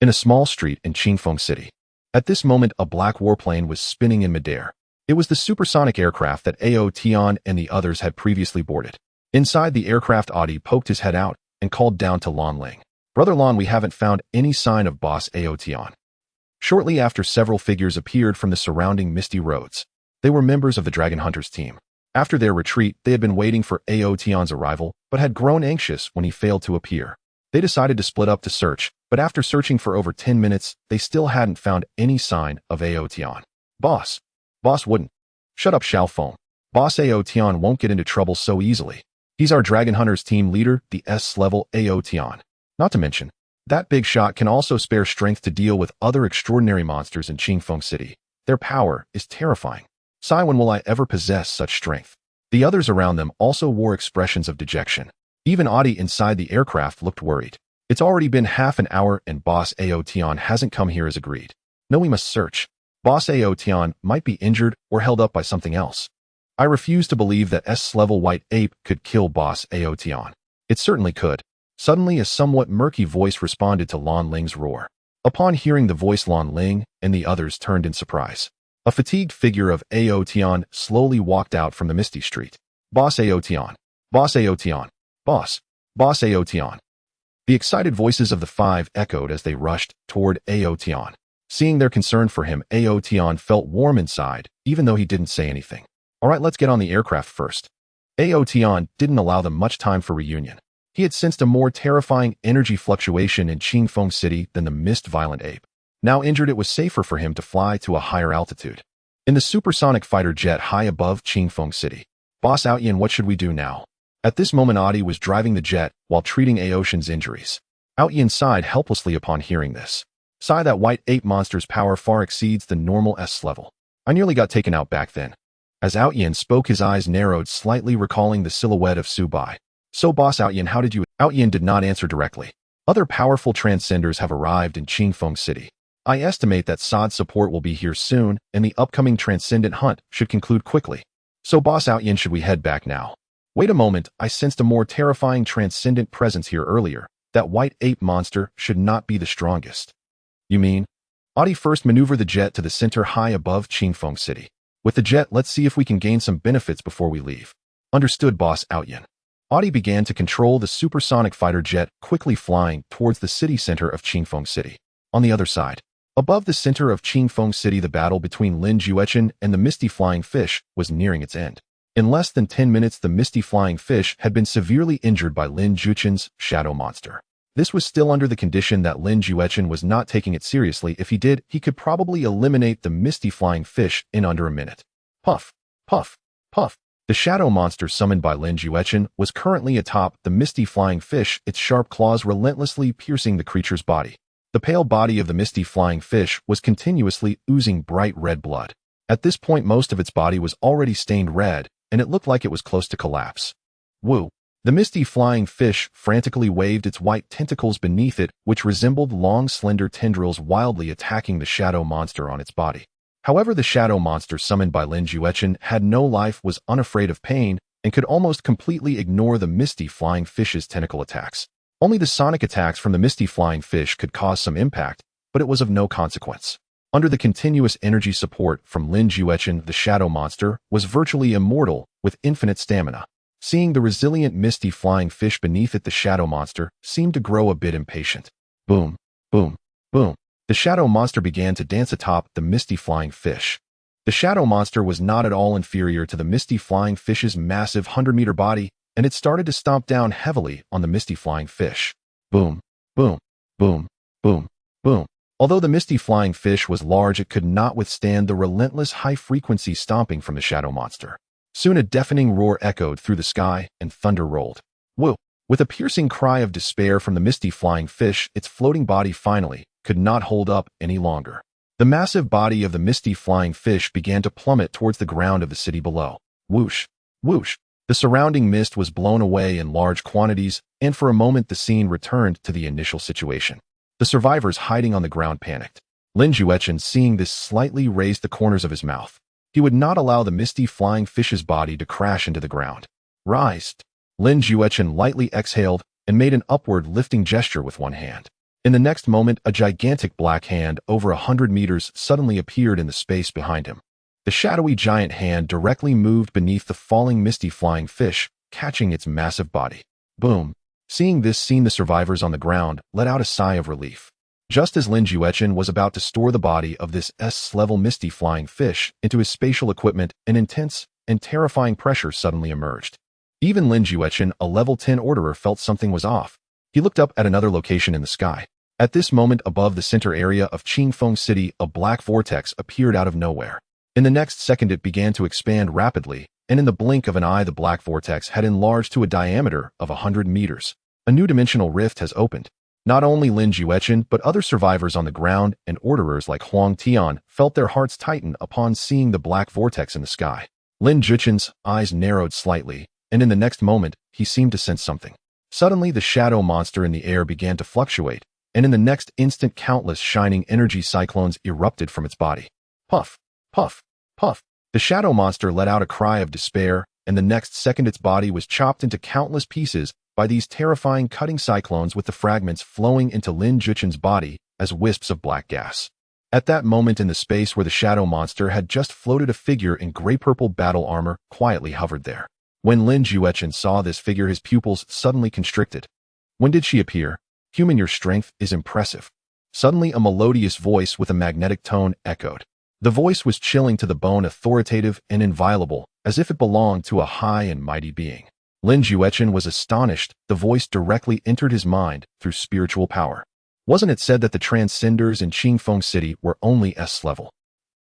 In a small street in Qingfeng City. At this moment, a black warplane was spinning in midair. It was the supersonic aircraft that Ao Tian and the others had previously boarded. Inside the aircraft, Adi poked his head out and called down to Lan Ling. Brother Lan, we haven't found any sign of boss Ao Tian. Shortly after, several figures appeared from the surrounding misty roads. They were members of the Dragon Hunters team. After their retreat, they had been waiting for Ao Tian's arrival, but had grown anxious when he failed to appear. They decided to split up to search, but after searching for over 10 minutes, they still hadn't found any sign of Ao Tian. Boss wouldn't. Shut up, Xiaofeng. Boss Ao Tian won't get into trouble so easily. He's our Dragon Hunters team leader, the S-level Ao Tian. Not to mention, that big shot can also spare strength to deal with other extraordinary monsters in Qingfeng City. Their power is terrifying. Sai, when will I ever possess such strength? The others around them also wore expressions of dejection. Even Adi inside the aircraft looked worried. It's already been half an hour and boss Ao Tian hasn't come here as agreed. No, we must search. Boss Ao Tian might be injured or held up by something else. I refuse to believe that S-level white ape could kill boss Ao Tian. It certainly could. Suddenly, a somewhat murky voice responded to Lan Ling's roar. Upon hearing the voice, Lan Ling and the others turned in surprise. A fatigued figure of Ao Tian slowly walked out from the misty street. Boss Ao Tian. Boss Ao Tian. Boss Ao Tian. The excited voices of the five echoed as they rushed toward Ao Tian. Seeing their concern for him, Ao Tian felt warm inside, even though he didn't say anything. All right, let's get on the aircraft first. Ao Tian didn't allow them much time for reunion. He had sensed a more terrifying energy fluctuation in Qingfeng City than the mist-violent ape. Now injured, it was safer for him to fly to a higher altitude. In the supersonic fighter jet high above Qingfeng City. Boss Outyin, what should we do now? At this moment, Adi was driving the jet while treating Aoshin's injuries. Outyin sighed helplessly upon hearing this. Sigh, that white ape monster's power far exceeds the normal S level. I nearly got taken out back then. As Outyin spoke, his eyes narrowed slightly, recalling the silhouette of Subai. So boss Outyin, how did you— Outyin did not answer directly. Other powerful transcenders have arrived in Qingfeng City. I estimate that SOD support will be here soon, and the upcoming transcendent hunt should conclude quickly. So boss Outyin, should we head back now? Wait a moment, I sensed a more terrifying transcendent presence here earlier. That white ape monster should not be the strongest. You mean? Audi, first maneuver the jet to the center high above Qingfeng City. With the jet, let's see if we can gain some benefits before we leave. Understood, boss Outyin. Audi began to control the supersonic fighter jet, quickly flying towards the city center of Qingfeng City. On the other side, above the center of Qingfeng City, the battle between Lin Juechen and the Misty Flying Fish was nearing its end. In less than 10 minutes, the Misty Flying Fish had been severely injured by Lin Juechen's shadow monster. This was still under the condition that Lin Juechen was not taking it seriously. If he did, he could probably eliminate the Misty Flying Fish in under a minute. Puff, puff, puff. The shadow monster summoned by Lin Juechen was currently atop the Misty Flying Fish, its sharp claws relentlessly piercing the creature's body. The pale body of the Misty Flying Fish was continuously oozing bright red blood. At this point, most of its body was already stained red, and it looked like it was close to collapse. Woo! The Misty Flying Fish frantically waved its white tentacles beneath it, which resembled long, slender tendrils wildly attacking the shadow monster on its body. However, the shadow monster summoned by Lin Juechen had no life, was unafraid of pain, and could almost completely ignore the Misty Flying Fish's tentacle attacks. Only the sonic attacks from the Misty Flying Fish could cause some impact, but it was of no consequence. Under the continuous energy support from Lin Juechen, the shadow monster was virtually immortal, with infinite stamina. Seeing the resilient Misty Flying Fish beneath it, the shadow monster seemed to grow a bit impatient. Boom, boom, boom. The shadow monster began to dance atop the Misty Flying Fish. The shadow monster was not at all inferior to the Misty Flying Fish's massive 100-meter body, and it started to stomp down heavily on the Misty Flying Fish. Boom, boom, boom, boom, boom. Although the Misty Flying Fish was large, it could not withstand the relentless high-frequency stomping from the shadow monster. Soon a deafening roar echoed through the sky, and thunder rolled. Whoa! With a piercing cry of despair from the Misty Flying Fish, its floating body finally could not hold up any longer. The massive body of the Misty Flying Fish began to plummet towards the ground of the city below. Whoosh! Whoosh! The surrounding mist was blown away in large quantities, and for a moment the scene returned to the initial situation. The survivors hiding on the ground panicked. Lin Juechen, seeing this, slightly raised the corners of his mouth. He would not allow the Misty Flying Fish's body to crash into the ground. Rise! Lin Juechen lightly exhaled and made an upward lifting gesture with one hand. In the next moment, a gigantic black hand over 100 meters suddenly appeared in the space behind him. The shadowy giant hand directly moved beneath the falling Misty Flying Fish, catching its massive body. Boom! Seeing this scene, the survivors on the ground let out a sigh of relief. Just as Lin Juechen was about to store the body of this S-level Misty Flying Fish into his spatial equipment, an intense and terrifying pressure suddenly emerged. Even Lin Juechen, a level 10 orderer, felt something was off. He looked up at another location in the sky. At this moment, above the center area of Qingfeng City, a black vortex appeared out of nowhere. In the next second, it began to expand rapidly, and in the blink of an eye, the black vortex had enlarged to a diameter of 100 meters. A new dimensional rift has opened. Not only Lin Juechen, but other survivors on the ground and orderers like Huang Tian felt their hearts tighten upon seeing the black vortex in the sky. Lin Juechen's eyes narrowed slightly, and in the next moment, he seemed to sense something. Suddenly, the shadow monster in the air began to fluctuate, and in the next instant, countless shining energy cyclones erupted from its body. Puff, puff, puff. The shadow monster let out a cry of despair, and the next second, its body was chopped into countless pieces by these terrifying cutting cyclones, with the fragments flowing into Lin Juechen's body as wisps of black gas. At that moment, in the space where the shadow monster had just floated, a figure in gray-purple battle armor quietly hovered there. When Lin Juechen saw this figure, his pupils suddenly constricted. When did she appear? Human, your strength is impressive. Suddenly, a melodious voice with a magnetic tone echoed. The voice was chilling to the bone, authoritative and inviolable, as if it belonged to a high and mighty being. Lin Juechen was astonished. The voice directly entered his mind through spiritual power. Wasn't it said that the transcenders in Qingfeng City were only S-level?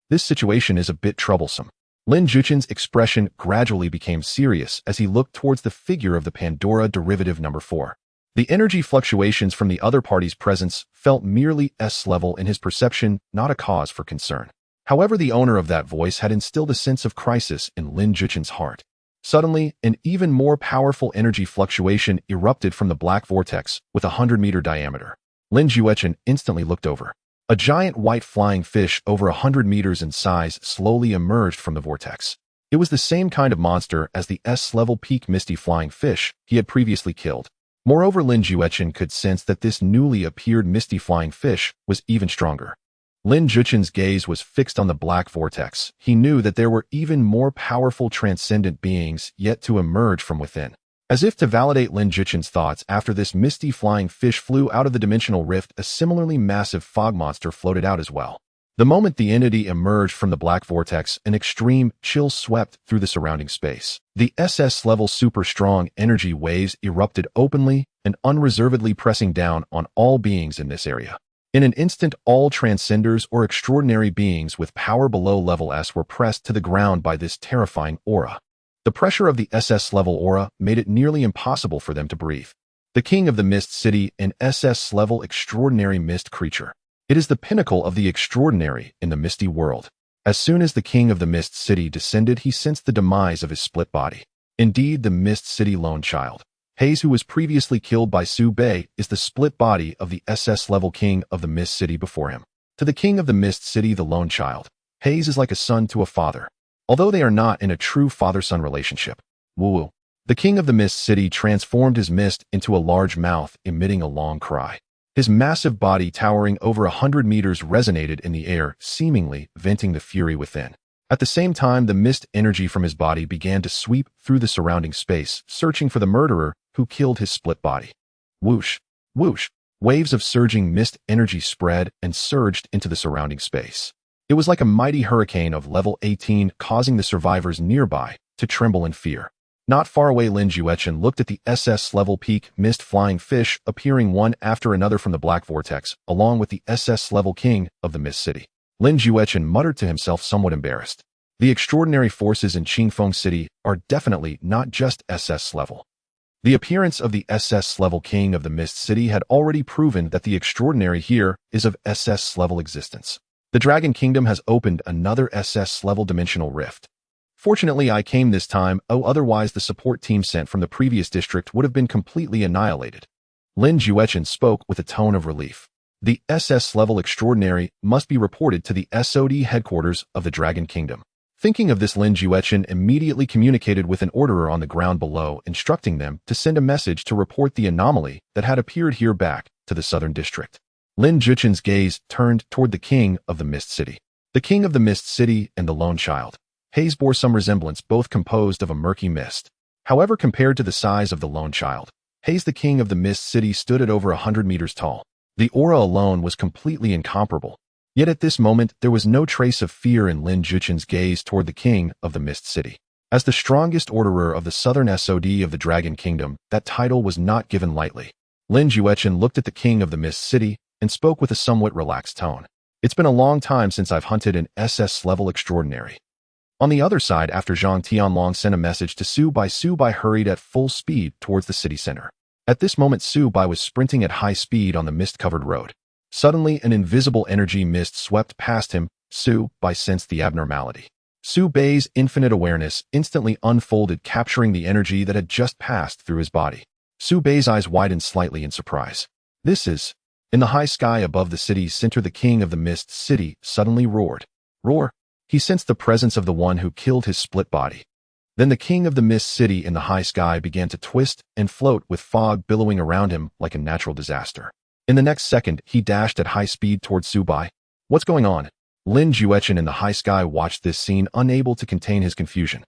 This situation is a bit troublesome. Lin Juechen's expression gradually became serious as he looked towards the figure of the Pandora derivative number 4. The energy fluctuations from the other party's presence felt merely S-level in his perception, not a cause for concern. However, the owner of that voice had instilled a sense of crisis in Lin Juchen's heart. Suddenly, an even more powerful energy fluctuation erupted from the black vortex with a 100-meter diameter. Lin Juchen instantly looked over. A giant white flying fish over 100 meters in size slowly emerged from the vortex. It was the same kind of monster as the S-level peak misty flying fish he had previously killed. Moreover, Lin Juchen could sense that this newly appeared misty flying fish was even stronger. Lin Juchen's gaze was fixed on the black vortex. He knew that there were even more powerful transcendent beings yet to emerge from within. As if to validate Lin Juchen's thoughts, after this misty flying fish flew out of the dimensional rift, a similarly massive fog monster floated out as well. The moment the entity emerged from the black vortex, an extreme chill swept through the surrounding space. The SS-level super-strong energy waves erupted openly and unreservedly, pressing down on all beings in this area. In an instant, all transcenders or extraordinary beings with power below level S were pressed to the ground by this terrifying aura. The pressure of the SS-level aura made it nearly impossible for them to breathe. The King of the Mist City, an SS-level extraordinary mist creature. It is the pinnacle of the extraordinary in the misty world. As soon as the King of the Mist City descended, he sensed the demise of his split body. Indeed, the Mist City lone child, Haze, who was previously killed by Su Bei, is the split body of the SS-level King of the Mist City before him. To the King of the Mist City, the lone child, Haze is like a son to a father, although they are not in a true father-son relationship. Woo-woo. The King of the Mist City transformed his mist into a large mouth, emitting a long cry. His massive body, towering over 100 meters, resonated in the air, seemingly venting the fury within. At the same time, the mist energy from his body began to sweep through the surrounding space, searching for the murderer who killed his split body. Whoosh, whoosh. Waves of surging mist energy spread and surged into the surrounding space. It was like a mighty hurricane of level 18, causing the survivors nearby to tremble in fear. Not far away, Lin Juchen looked at the SS-level peak mist flying fish appearing one after another from the black vortex, along with the SS-level King of the Mist City. Lin Juchen muttered to himself, somewhat embarrassed. The extraordinary forces in Qingfeng City are definitely not just SS-level. The appearance of the SS-level King of the Mist City had already proven that the extraordinary here is of SS-level existence. The Dragon Kingdom has opened another SS-level dimensional rift. Fortunately, I came this time, otherwise the support team sent from the previous district would have been completely annihilated. Lin Juchen spoke with a tone of relief. The SS-level extraordinary must be reported to the SOD headquarters of the Dragon Kingdom. Thinking of this, Lin Juchen immediately communicated with an orderer on the ground below, instructing them to send a message to report the anomaly that had appeared here back to the southern district. Lin Juchen's gaze turned toward the King of the Mist City. The King of the Mist City and the lone child, Haze, bore some resemblance, both composed of a murky mist. However, compared to the size of the lone child, Haze, the King of the Mist City, stood at over 100 meters tall. The aura alone was completely incomparable. Yet at this moment, there was no trace of fear in Lin Juchen's gaze toward the King of the Mist City. As the strongest orderer of the southern SOD of the Dragon Kingdom, that title was not given lightly. Lin Juchen looked at the King of the Mist City and spoke with a somewhat relaxed tone. It's been a long time since I've hunted an SS-level extraordinary. On the other side, after Zhang Tianlong sent a message to Su Bai hurried at full speed towards the city center. At this moment, Su Bai was sprinting at high speed on the mist-covered road. Suddenly, an invisible energy mist swept past him. Su Bai sensed the abnormality. Su Bai's infinite awareness instantly unfolded, capturing the energy that had just passed through his body. Su Bai's eyes widened slightly in surprise. This is... In the high sky above the city's center, the King of the Mist City suddenly roared. Roar! He sensed the presence of the one who killed his split body. Then the King of the Mist City in the high sky began to twist and float, with fog billowing around him like a natural disaster. In the next second, he dashed at high speed towards Su Bai. What's going on? Lin Juchen in the high sky watched this scene, unable to contain his confusion.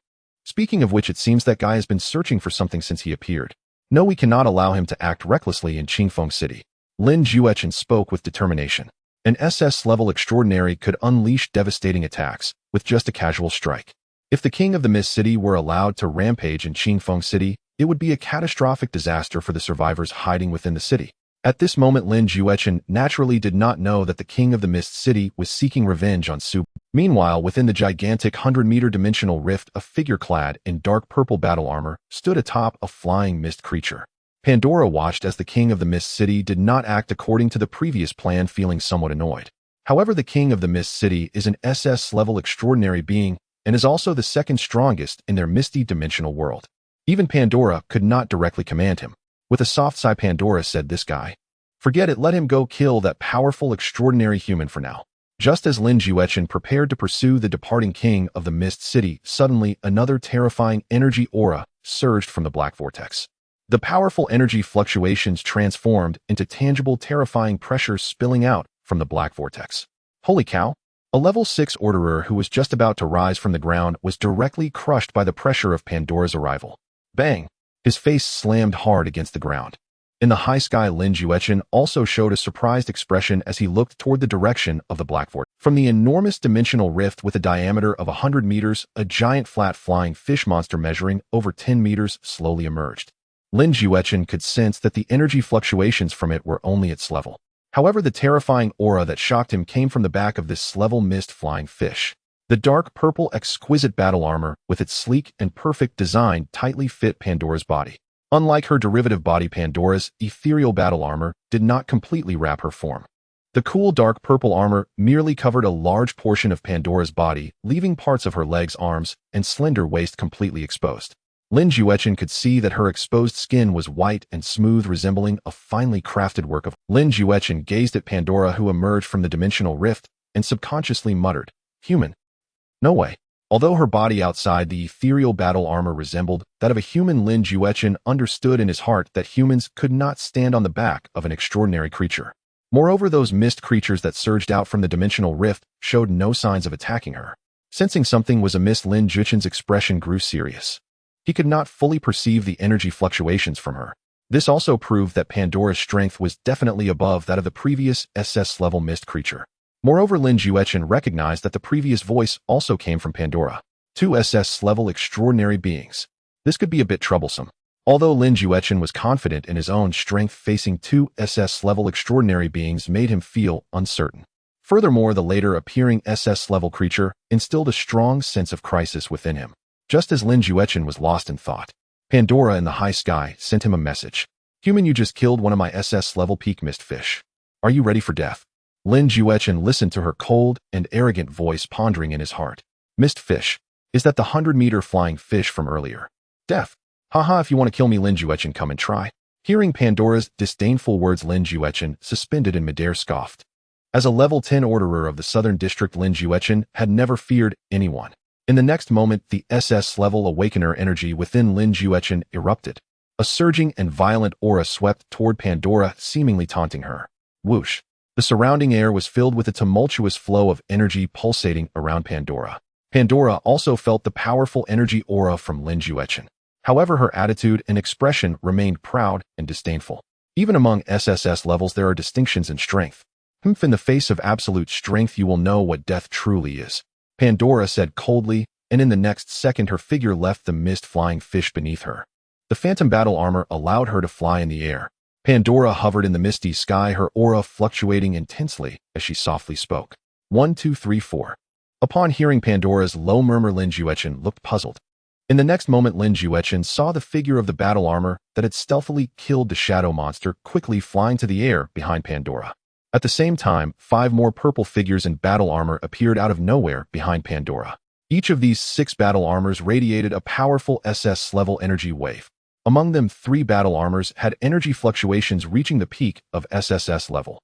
Speaking of which, it seems that guy has been searching for something since he appeared. No, we cannot allow him to act recklessly in Qingfeng City. Lin Juchen spoke with determination. An SS-level extraordinary could unleash devastating attacks with just a casual strike. If the King of the Mist City were allowed to rampage in Qingfeng City, it would be a catastrophic disaster for the survivors hiding within the city. At this moment, Lin Juchen naturally did not know that the King of the Mist City was seeking revenge on Su. Meanwhile, within the gigantic 100-meter dimensional rift, a figure clad in dark purple battle armor stood atop a flying mist creature. Pandora watched as the king of the Mist City did not act according to the previous plan, feeling somewhat annoyed. However, the king of the Mist City is an SS-level extraordinary being and is also the second strongest in their misty dimensional world. Even Pandora could not directly command him. With a soft sigh, Pandora said, "This guy. Forget it, let him go kill that powerful extraordinary human for now." Just as Lin Juechen prepared to pursue the departing king of the Mist City, suddenly another terrifying energy aura surged from the black vortex. The powerful energy fluctuations transformed into tangible, terrifying pressure spilling out from the black vortex. Holy cow! A level 6 orderer who was just about to rise from the ground was directly crushed by the pressure of Pandora's arrival. Bang! His face slammed hard against the ground. In the high sky, Lin Juechen also showed a surprised expression as he looked toward the direction of the black vortex. From the enormous dimensional rift with a diameter of 100 meters, a giant flat flying fish monster measuring over 10 meters slowly emerged. Lin Juechen could sense that the energy fluctuations from it were only its level. However, the terrifying aura that shocked him came from the back of this level mist flying fish. The dark purple exquisite battle armor with its sleek and perfect design tightly fit Pandora's body. Unlike her derivative body, Pandora's ethereal battle armor did not completely wrap her form. The cool dark purple armor merely covered a large portion of Pandora's body, leaving parts of her legs, arms, and slender waist completely exposed. Lin Juechen could see that her exposed skin was white and smooth, resembling a finely crafted work of. Lin Juechen gazed at Pandora, who emerged from the dimensional rift, and subconsciously muttered, "Human? No way." Although her body outside the ethereal battle armor resembled that of a human, Lin Juechen understood in his heart that humans could not stand on the back of an extraordinary creature. Moreover, those mist creatures that surged out from the dimensional rift showed no signs of attacking her. Sensing something was amiss, Lin Juechen's expression grew serious. He could not fully perceive the energy fluctuations from her. This also proved that Pandora's strength was definitely above that of the previous SS-level mist creature. Moreover, Lin Juechen recognized that the previous voice also came from Pandora. 2 SS-level extraordinary beings. This could be a bit troublesome. Although Lin Juechen was confident in his own strength, facing 2 SS-level extraordinary beings made him feel uncertain. Furthermore, the later appearing SS-level creature instilled a strong sense of crisis within him. Just as Lin Juechen was lost in thought, Pandora in the high sky sent him a message. "Human, you just killed one of my SS-level peak mist fish. Are you ready for death?" Lin Juechen listened to her cold and arrogant voice, pondering in his heart. "Mist fish? Is that the 100-meter flying fish from earlier? Death? Haha, if you want to kill me, Lin Juechen, come and try." Hearing Pandora's disdainful words, Lin Juechen, suspended in midair, scoffed. As a level 10 orderer of the Southern District, Lin Juechen had never feared anyone. In the next moment, the SS-level awakener energy within Lin Juechen erupted. A surging and violent aura swept toward Pandora, seemingly taunting her. Whoosh! The surrounding air was filled with a tumultuous flow of energy pulsating around Pandora. Pandora also felt the powerful energy aura from Lin Juechen. However, her attitude and expression remained proud and disdainful. Even among SSS levels, there are distinctions in strength. In the face of absolute strength, you will know what death truly is. Pandora said coldly, and in the next second her figure left the mist flying fish beneath her. The phantom battle armor allowed her to fly in the air. Pandora hovered in the misty sky, her aura fluctuating intensely as she softly spoke. 1, 2, 3, 4. Upon hearing Pandora's low murmur, Lin Juechen looked puzzled. In the next moment, Lin Juechen saw the figure of the battle armor that had stealthily killed the shadow monster quickly flying to the air behind Pandora. At the same time, 5 more purple figures in battle armor appeared out of nowhere behind Pandora. Each of these 6 battle armors radiated a powerful SS-level energy wave. Among them, 3 battle armors had energy fluctuations reaching the peak of SSS level.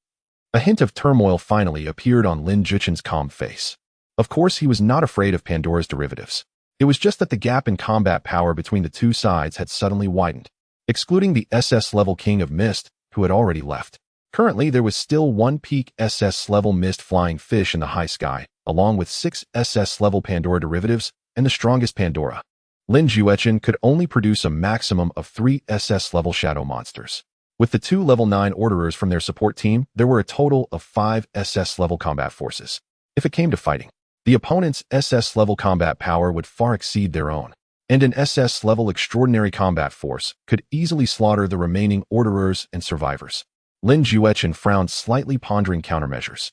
A hint of turmoil finally appeared on Lin Juechen's calm face. Of course, he was not afraid of Pandora's derivatives. It was just that the gap in combat power between the two sides had suddenly widened, excluding the SS-level King of Mist, who had already left. Currently, there was still 1 peak SS-level mist flying fish in the high sky, along with 6 SS-level Pandora derivatives and the strongest Pandora. Lin Juechen could only produce a maximum of 3 SS-level shadow monsters. With the 2 level 9 orderers from their support team, there were a total of 5 SS-level combat forces. If it came to fighting, the opponent's SS-level combat power would far exceed their own, and an SS-level extraordinary combat force could easily slaughter the remaining orderers and survivors. Lin Juechen frowned slightly, pondering countermeasures.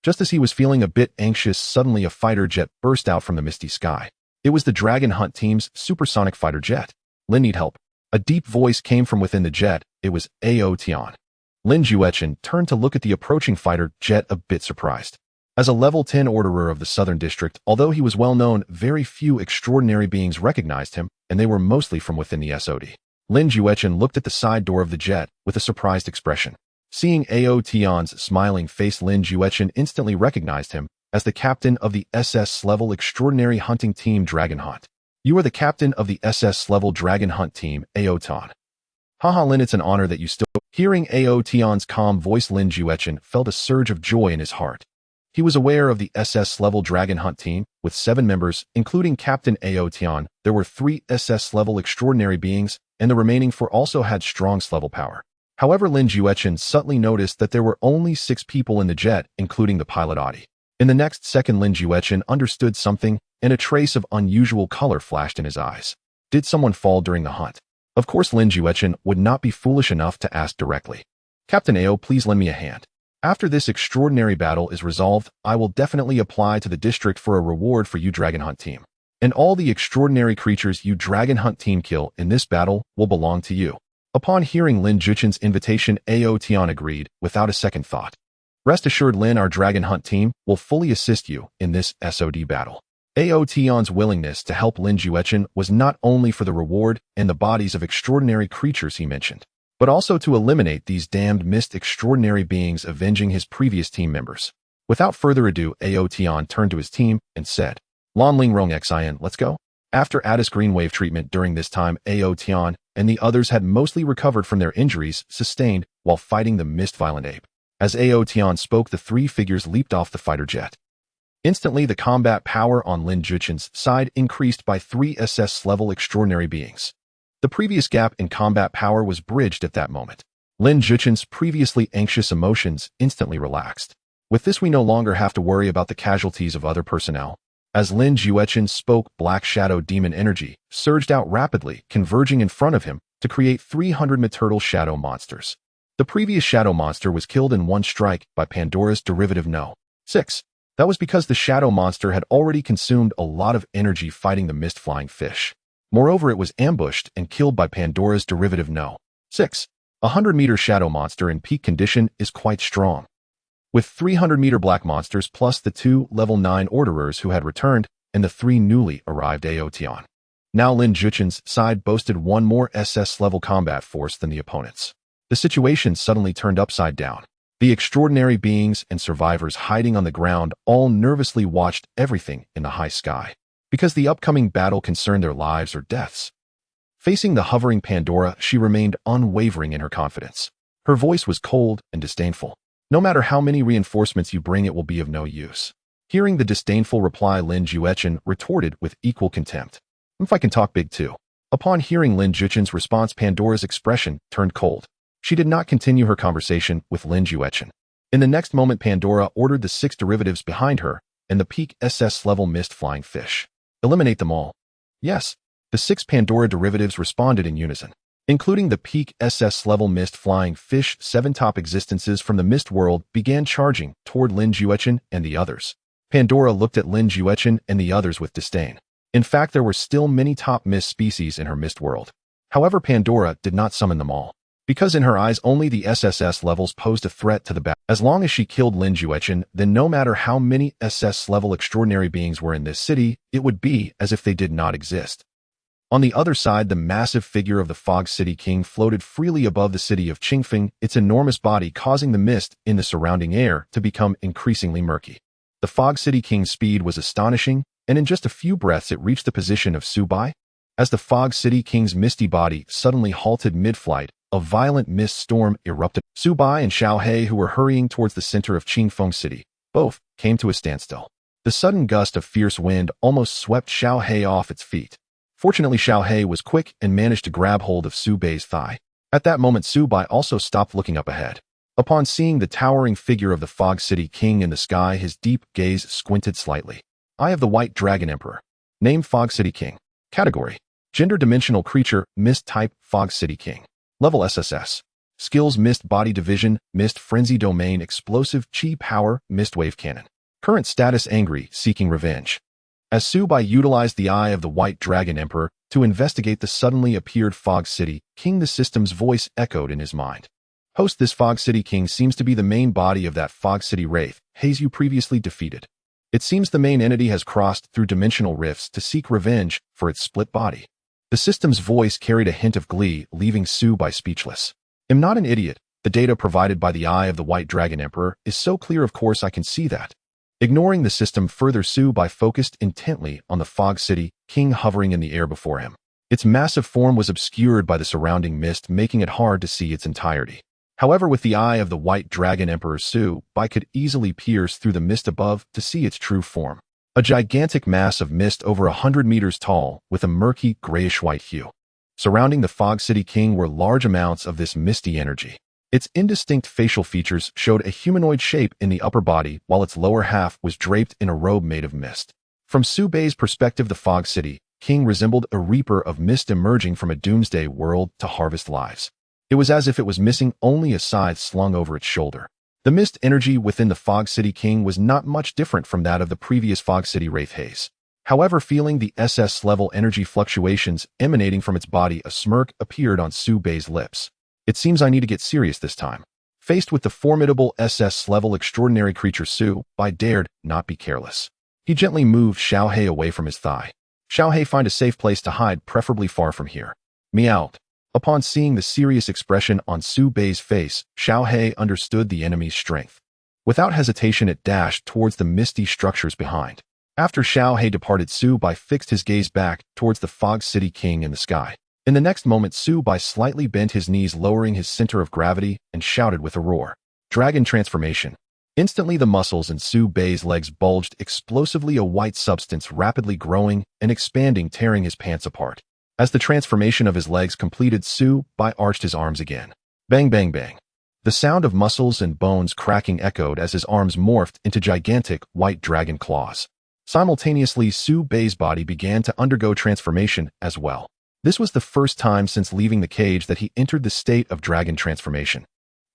Just as he was feeling a bit anxious, suddenly a fighter jet burst out from the misty sky. It was the Dragon Hunt team's supersonic fighter jet. "Lin, need help." A deep voice came from within the jet. It was Ao Tian. Lin Juechen turned to look at the approaching fighter jet a bit surprised. As a level 10 orderer of the Southern District, although he was well known, very few extraordinary beings recognized him, and they were mostly from within the SOD. Lin Juechen looked at the side door of the jet with a surprised expression. Seeing Ao Tian's smiling face, Lin Juechen instantly recognized him as the captain of the SS-level Extraordinary Hunting Team Dragon Hunt. You are the captain of the SS-level Dragon Hunt Team, Ao Tian. Haha Lin, it's an honor that you still... Hearing Ao Tian's calm voice, Lin Juechen felt a surge of joy in his heart. He was aware of the SS-level Dragon Hunt Team, with 7 members, including Captain Ao Tian. There were 3 SS-level extraordinary beings, and the remaining 4 also had strong S-level power. However, Lin Juechen subtly noticed that there were only 6 people in the jet, including the pilot Adi. In the next second, Lin Juechen understood something, and a trace of unusual color flashed in his eyes. Did someone fall during the hunt? Of course, Lin Juechen would not be foolish enough to ask directly. Captain Ao, please lend me a hand. After this extraordinary battle is resolved, I will definitely apply to the district for a reward for you Dragon Hunt Team. And all the extraordinary creatures you Dragon Hunt Team kill in this battle will belong to you. Upon hearing Lin Juechen's invitation, Ao Tian agreed without a second thought. Rest assured, Lin, our Dragon Hunt Team will fully assist you in this SOD battle. Ao Tian's willingness to help Lin Juechen was not only for the reward and the bodies of extraordinary creatures he mentioned, but also to eliminate these damned mist extraordinary beings avenging his previous team members. Without further ado, Ao Tian turned to his team and said, Lan Ling Rong Xin, let's go. After Addis Greenwave treatment during this time, Ao Tian and the others had mostly recovered from their injuries sustained while fighting the mist violent ape. As Ao Tian spoke, the 3 figures leaped off the fighter jet. Instantly, the combat power on Lin Juechen's side increased by 3 SS-level extraordinary beings. The previous gap in combat power was bridged at that moment. Lin Juechen's previously anxious emotions instantly relaxed. With this, we no longer have to worry about the casualties of other personnel. As Lin Juechen spoke, black shadow demon energy surged out rapidly, converging in front of him to create 300 turtle shadow monsters. The previous shadow monster was killed in one strike by Pandora's derivative No. 6. That was because the shadow monster had already consumed a lot of energy fighting the mist-flying fish. Moreover, it was ambushed and killed by Pandora's derivative No. 6. A 100-meter shadow monster in peak condition is quite strong. With 300-meter black monsters plus the 2 level 9 orderers who had returned and the 3 newly arrived Ao Tian. Now Lin Juechen's side boasted 1 more SS-level combat force than the opponents. The situation suddenly turned upside down. The extraordinary beings and survivors hiding on the ground all nervously watched everything in the high sky, because the upcoming battle concerned their lives or deaths. Facing the hovering Pandora, she remained unwavering in her confidence. Her voice was cold and disdainful. No matter how many reinforcements you bring, it will be of no use. Hearing the disdainful reply, Lin Juechen retorted with equal contempt. If I can talk big too. Upon hearing Lin Juechen's response, Pandora's expression turned cold. She did not continue her conversation with Lin Juechen. In the next moment, Pandora ordered the 6 derivatives behind her and the peak SS-level mist-flying fish. Eliminate them all. Yes, the 6 Pandora derivatives responded in unison. Including the peak SS-level mist-flying fish, 7 top existences from the mist world began charging toward Lin Juechen and the others. Pandora looked at Lin Juechen and the others with disdain. In fact, there were still many top mist species in her mist world. However, Pandora did not summon them all, because in her eyes only the SSS levels posed a threat to the battle. As long as she killed Lin Juechen, then no matter how many SS-level extraordinary beings were in this city, it would be as if they did not exist. On the other side, the massive figure of the Fog City King floated freely above the city of Qingfeng, its enormous body causing the mist in the surrounding air to become increasingly murky. The Fog City King's speed was astonishing, and in just a few breaths it reached the position of Subai. As the Fog City King's misty body suddenly halted mid-flight, a violent mist storm erupted. Subai and Xiaohe, who were hurrying towards the center of Qingfeng City, both came to a standstill. The sudden gust of fierce wind almost swept Xiaohe off its feet. Fortunately, Xiaohe was quick and managed to grab hold of Subai's thigh. At that moment, Subai also stopped looking up ahead. Upon seeing the towering figure of the Fog City King in the sky, his deep gaze squinted slightly. Eye of the White Dragon Emperor. Name Fog City King. Category: Gender Dimensional Creature, Mist Type, Fog City King. Level SSS. Skills: Mist Body Division, Mist Frenzy Domain, Explosive Chi Power, Mist Wave Cannon. Current status: Angry, Seeking Revenge. As Su-bai utilized the eye of the White Dragon Emperor to investigate the suddenly appeared Fog City King, the system's voice echoed in his mind. Host, this Fog City King seems to be the main body of that Fog City Wraith Haze you previously defeated. It seems the main entity has crossed through dimensional rifts to seek revenge for its split body. The system's voice carried a hint of glee, leaving Su-bai speechless. I'm not an idiot. The data provided by the eye of the White Dragon Emperor is so clear, of course I can see that. Ignoring the system further, Su-bai focused intently on the Fog City King hovering in the air before him. Its massive form was obscured by the surrounding mist, making it hard to see its entirety. However, with the eye of the White Dragon Emperor, Su-bai could easily pierce through the mist above to see its true form. A gigantic mass of mist over 100 meters tall with a murky grayish-white hue. Surrounding the Fog City King were large amounts of this misty energy. Its indistinct facial features showed a humanoid shape in the upper body, while its lower half was draped in a robe made of mist. From Su-bai's perspective, the Fog City King resembled a reaper of mist emerging from a doomsday world to harvest lives. It was as if it was missing only a scythe slung over its shoulder. The mist energy within the Fog City King was not much different from that of the previous Fog City Wraith Haze. However, feeling the SS-level energy fluctuations emanating from its body, a smirk appeared on Su-bai's lips. It seems I need to get serious this time. Faced with the formidable SS-level extraordinary creature, Su-bai dared not be careless. He gently moved Xiaohei away from his thigh. Xiaohei, find a safe place to hide, preferably far from here. Meowed. Upon seeing the serious expression on Su-bai's face, Xiaohei understood the enemy's strength. Without hesitation, it dashed towards the misty structures behind. After Xiaohei departed, Su-bai fixed his gaze back towards the Fog City King in the sky. In the next moment, Su-bai slightly bent his knees, lowering his center of gravity, and shouted with a roar. Dragon transformation. Instantly, the muscles in Su-bai's legs bulged explosively, a white substance rapidly growing and expanding, tearing his pants apart. As the transformation of his legs completed, Su-bai arched his arms again. Bang, bang, bang. The sound of muscles and bones cracking echoed as his arms morphed into gigantic white dragon claws. Simultaneously, Su-bai's body began to undergo transformation as well. This was the first time since leaving the cage that he entered the state of dragon transformation.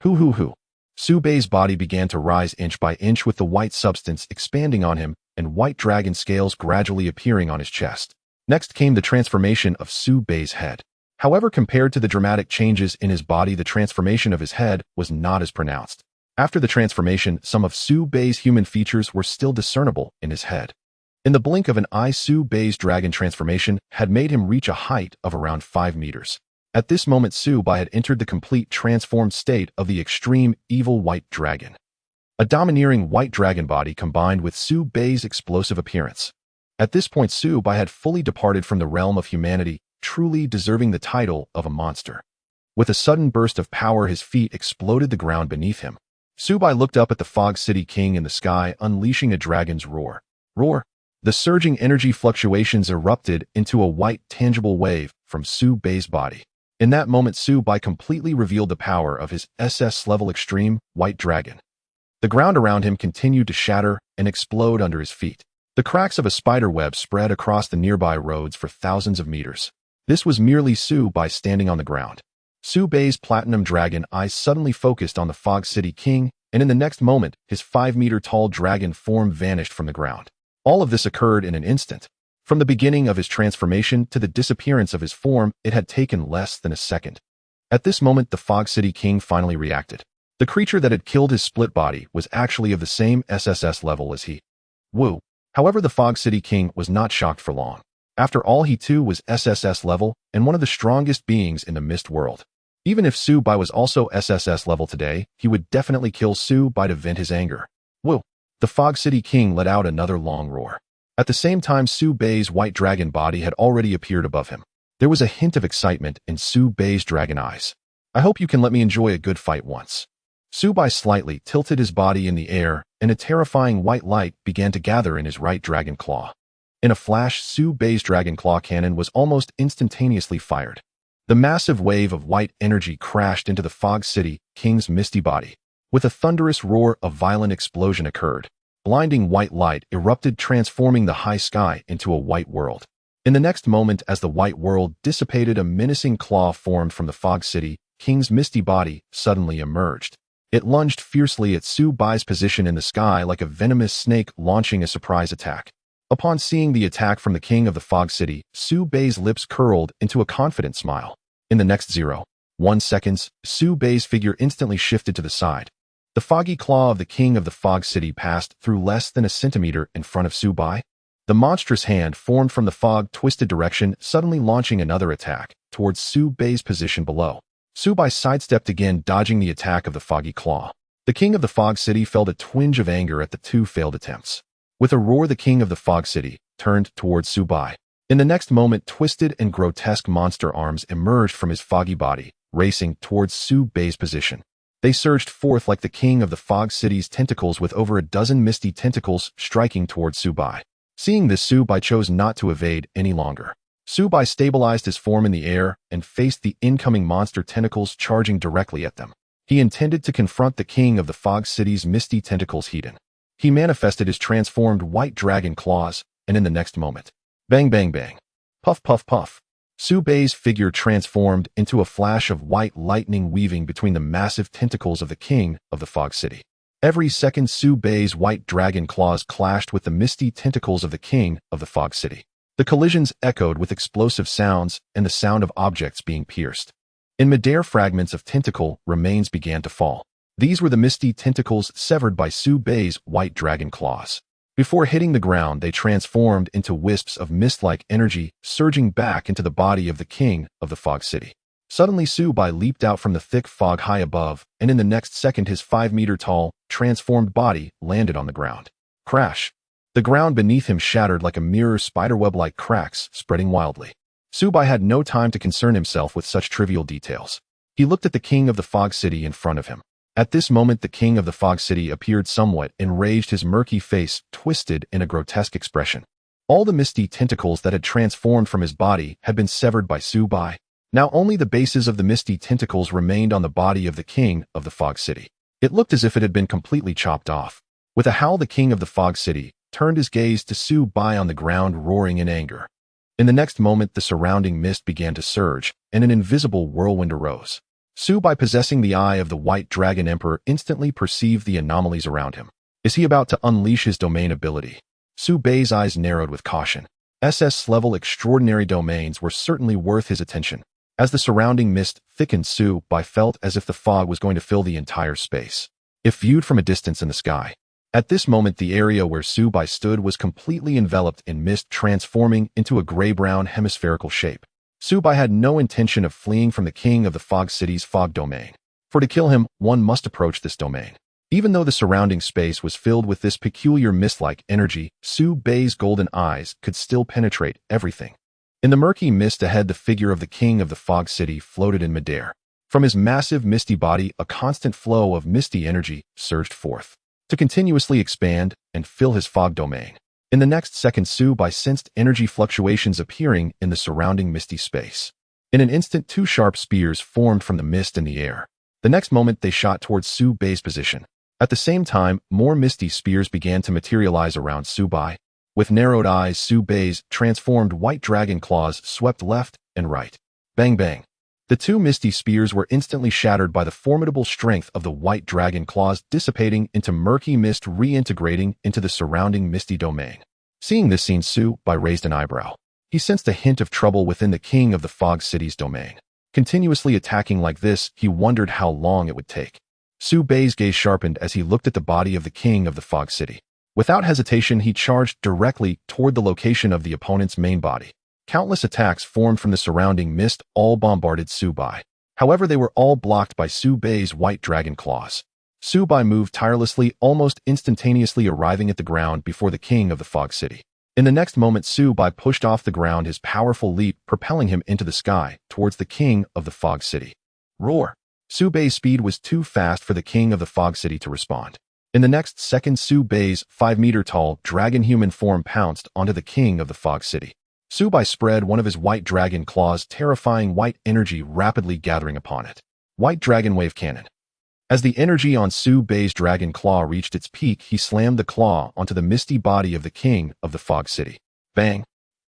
Hoo. Su-bai's body began to rise inch by inch, with the white substance expanding on him and white dragon scales gradually appearing on his chest. Next came the transformation of Su-bai's head. However, compared to the dramatic changes in his body, the transformation of his head was not as pronounced. After the transformation, some of Su-bai's human features were still discernible in his head. In the blink of an eye, Su-bai's dragon transformation had made him reach a height of around 5 meters. At this moment, Su-bai had entered the complete transformed state of the extreme evil white dragon. A domineering white dragon body combined with Su-bai's explosive appearance. At this point, Su-bai had fully departed from the realm of humanity, truly deserving the title of a monster. With a sudden burst of power, his feet exploded the ground beneath him. Su-bai looked up at the Fog City King in the sky, unleashing a dragon's roar. Roar! The surging energy fluctuations erupted into a white, tangible wave from Su-bai's body. In that moment, Su-bai completely revealed the power of his SS-level extreme white dragon. The ground around him continued to shatter and explode under his feet. The cracks of a spider web spread across the nearby roads for thousands of meters. This was merely Su-bai standing on the ground. Su-bai's platinum dragon eyes suddenly focused on the Fog City King, and in the next moment, his 5-meter-tall dragon form vanished from the ground. All of this occurred in an instant. From the beginning of his transformation to the disappearance of his form, it had taken less than a second. At this moment, the Fog City King finally reacted. The creature that had killed his split body was actually of the same SSS level as he. Woo! However, the Fog City King was not shocked for long. After all, he too was SSS level and one of the strongest beings in the Mist world. Even if Su-bai was also SSS level today, he would definitely kill Su-bai to vent his anger. Woo! The Fog City King let out another long roar. At the same time, Su-bai's white dragon body had already appeared above him. There was a hint of excitement in Su-bai's dragon eyes. I hope you can let me enjoy a good fight once. Su-bai slightly tilted his body in the air, and a terrifying white light began to gather in his right dragon claw. In a flash, Su-bai's dragon claw cannon was almost instantaneously fired. The massive wave of white energy crashed into the Fog City King's misty body. With a thunderous roar, a violent explosion occurred. Blinding white light erupted, transforming the high sky into a white world. In the next moment, as the white world dissipated, a menacing claw formed from the Fog City King's misty body suddenly emerged. It lunged fiercely at Su-bai's position in the sky like a venomous snake launching a surprise attack. Upon seeing the attack from the king of the Fog City, Su Bei's lips curled into a confident smile. In the next 0.1 seconds, Su Bei's figure instantly shifted to the side. The foggy claw of the king of the Fog City passed through less than a centimeter in front of Su Bei. The monstrous hand formed from the fog-twisted direction, suddenly launching another attack towards Su Bei's position below. Su Bei sidestepped again, dodging the attack of the foggy claw. The king of the Fog City felt a twinge of anger at the two failed attempts. With a roar, the king of the Fog City turned towards Su Bei. In the next moment, twisted and grotesque monster arms emerged from his foggy body, racing towards Su Bei's position. They surged forth like the king of the Fog City's tentacles, with over a dozen misty tentacles striking towards Su Bei. Seeing this, Su Bei chose not to evade any longer. Su Bei stabilized his form in the air and faced the incoming monster tentacles charging directly at them. He intended to confront the king of the Fog City's misty tentacles heat. He manifested his transformed white dragon claws, and in the next moment, bang bang bang, puff puff puff, Su Bei's figure transformed into a flash of white lightning weaving between the massive tentacles of the king of the Fog City. Every second, Su Bei's white dragon claws clashed with the misty tentacles of the king of the Fog City. The collisions echoed with explosive sounds and the sound of objects being pierced. In midair, fragments of tentacle remains began to fall. These were the misty tentacles severed by Su Bei's white dragon claws. Before hitting the ground, they transformed into wisps of mist-like energy, surging back into the body of the king of the Fog City. Suddenly, Su Bei leaped out from the thick fog high above, and in the next second his 5-meter-tall, transformed body landed on the ground. Crash! The ground beneath him shattered like a mirror, spiderweb-like cracks spreading wildly. Su Bei had no time to concern himself with such trivial details. He looked at the king of the Fog City in front of him. At this moment, the king of the Fog City appeared somewhat enraged, his murky face twisted in a grotesque expression. All the misty tentacles that had transformed from his body had been severed by Su Bei. Now only the bases of the misty tentacles remained on the body of the king of the Fog City. It looked as if it had been completely chopped off. With a howl, the king of the Fog City turned his gaze to Su Bei on the ground, roaring in anger. In the next moment, the surrounding mist began to surge, and an invisible whirlwind arose. Su Bei, possessing the eye of the White Dragon Emperor, instantly perceived the anomalies around him. Is he about to unleash his domain ability? Su Bei's eyes narrowed with caution. SS-level extraordinary domains were certainly worth his attention. As the surrounding mist thickened, Su Bei felt as if the fog was going to fill the entire space. If viewed from a distance in the sky, at this moment the area where Su Bei stood was completely enveloped in mist, transforming into a gray-brown hemispherical shape. Su Bei had no intention of fleeing from the king of the Fog City's fog domain. For to kill him, one must approach this domain. Even though the surrounding space was filled with this peculiar mist-like energy, Su Bei's golden eyes could still penetrate everything. In the murky mist ahead, the figure of the king of the Fog City floated in midair. From his massive misty body, a constant flow of misty energy surged forth, to continuously expand and fill his fog domain. In the next second, Su Bei sensed energy fluctuations appearing in the surrounding misty space. In an instant, two sharp spears formed from the mist in the air. The next moment, they shot towards Su Bei's position. At the same time, more misty spears began to materialize around Su Bei. With narrowed eyes, Su Bei's transformed white dragon claws swept left and right. Bang bang. The two misty spears were instantly shattered by the formidable strength of the white dragon claws, dissipating into murky mist, reintegrating into the surrounding misty domain. Seeing this scene, Su Bei raised an eyebrow. He sensed a hint of trouble within the king of the Fog City's domain. Continuously attacking like this, he wondered how long it would take. Su Bei's gaze sharpened as he looked at the body of the king of the Fog City. Without hesitation, he charged directly toward the location of the opponent's main body. Countless attacks formed from the surrounding mist, all bombarded Su Bei. However, they were all blocked by Su Bei's white dragon claws. Su Bei moved tirelessly, almost instantaneously arriving at the ground before the king of the Fog City. In the next moment, Su Bei pushed off the ground, his powerful leap propelling him into the sky towards the king of the Fog City. Roar! Su Bei's speed was too fast for the king of the Fog City to respond. In the next second, Su Bei's 5-meter-tall dragon-human form pounced onto the king of the Fog City. Su Bei spread one of his white dragon claws, terrifying white energy rapidly gathering upon it. White Dragon Wave Cannon. As the energy on Su Bei's dragon claw reached its peak, he slammed the claw onto the misty body of the king of the Fog City. Bang!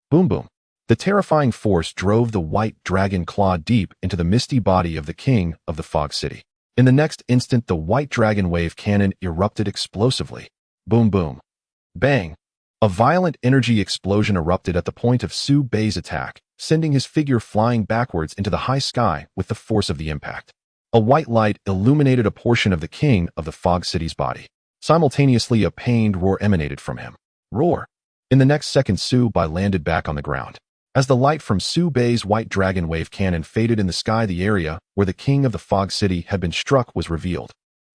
Boom boom! The terrifying force drove the white dragon claw deep into the misty body of the king of the Fog City. In the next instant, the white dragon wave cannon erupted explosively. Boom boom! Bang! A violent energy explosion erupted at the point of Su Bei's attack, sending his figure flying backwards into the high sky with the force of the impact. A white light illuminated a portion of the king of the Fog City's body. Simultaneously, a pained roar emanated from him. Roar! In the next second, Su Bei landed back on the ground. As the light from Su Bei's white dragon wave cannon faded in the sky, the area where the king of the Fog City had been struck was revealed.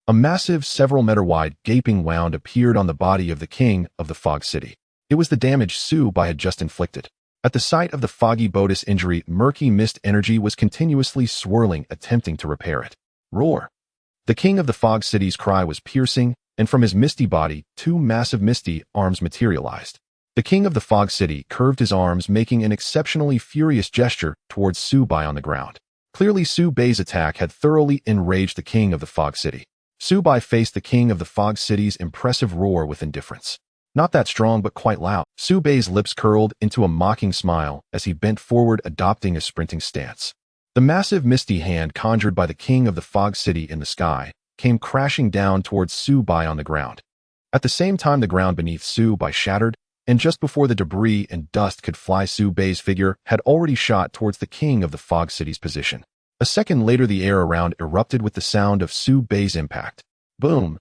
A massive, several-meter-wide, gaping wound appeared on the body of the king of the Fog City. It was the damage Su Bei had just inflicted. At the sight of the foggy Bodis injury, murky mist energy was continuously swirling, attempting to repair it. Roar! The king of the Fog City's cry was piercing, and from his misty body, two massive misty arms materialized. The king of the Fog City curved his arms, making an exceptionally furious gesture towards Su Bei on the ground. Clearly, Su Bei's attack had thoroughly enraged the king of the Fog City. Su Bei faced the king of the Fog City's impressive roar with indifference. Not that strong, but quite loud. Su Bei's lips curled into a mocking smile as he bent forward, adopting a sprinting stance. The massive misty hand conjured by the king of the Fog City in the sky came crashing down towards Su Bei on the ground. At the same time, the ground beneath Su Bei shattered, and just before the debris and dust could fly, Su Bei's figure had already shot towards the king of the Fog City's position. A second later, the air around erupted with the sound of Su Bei's impact. Boom!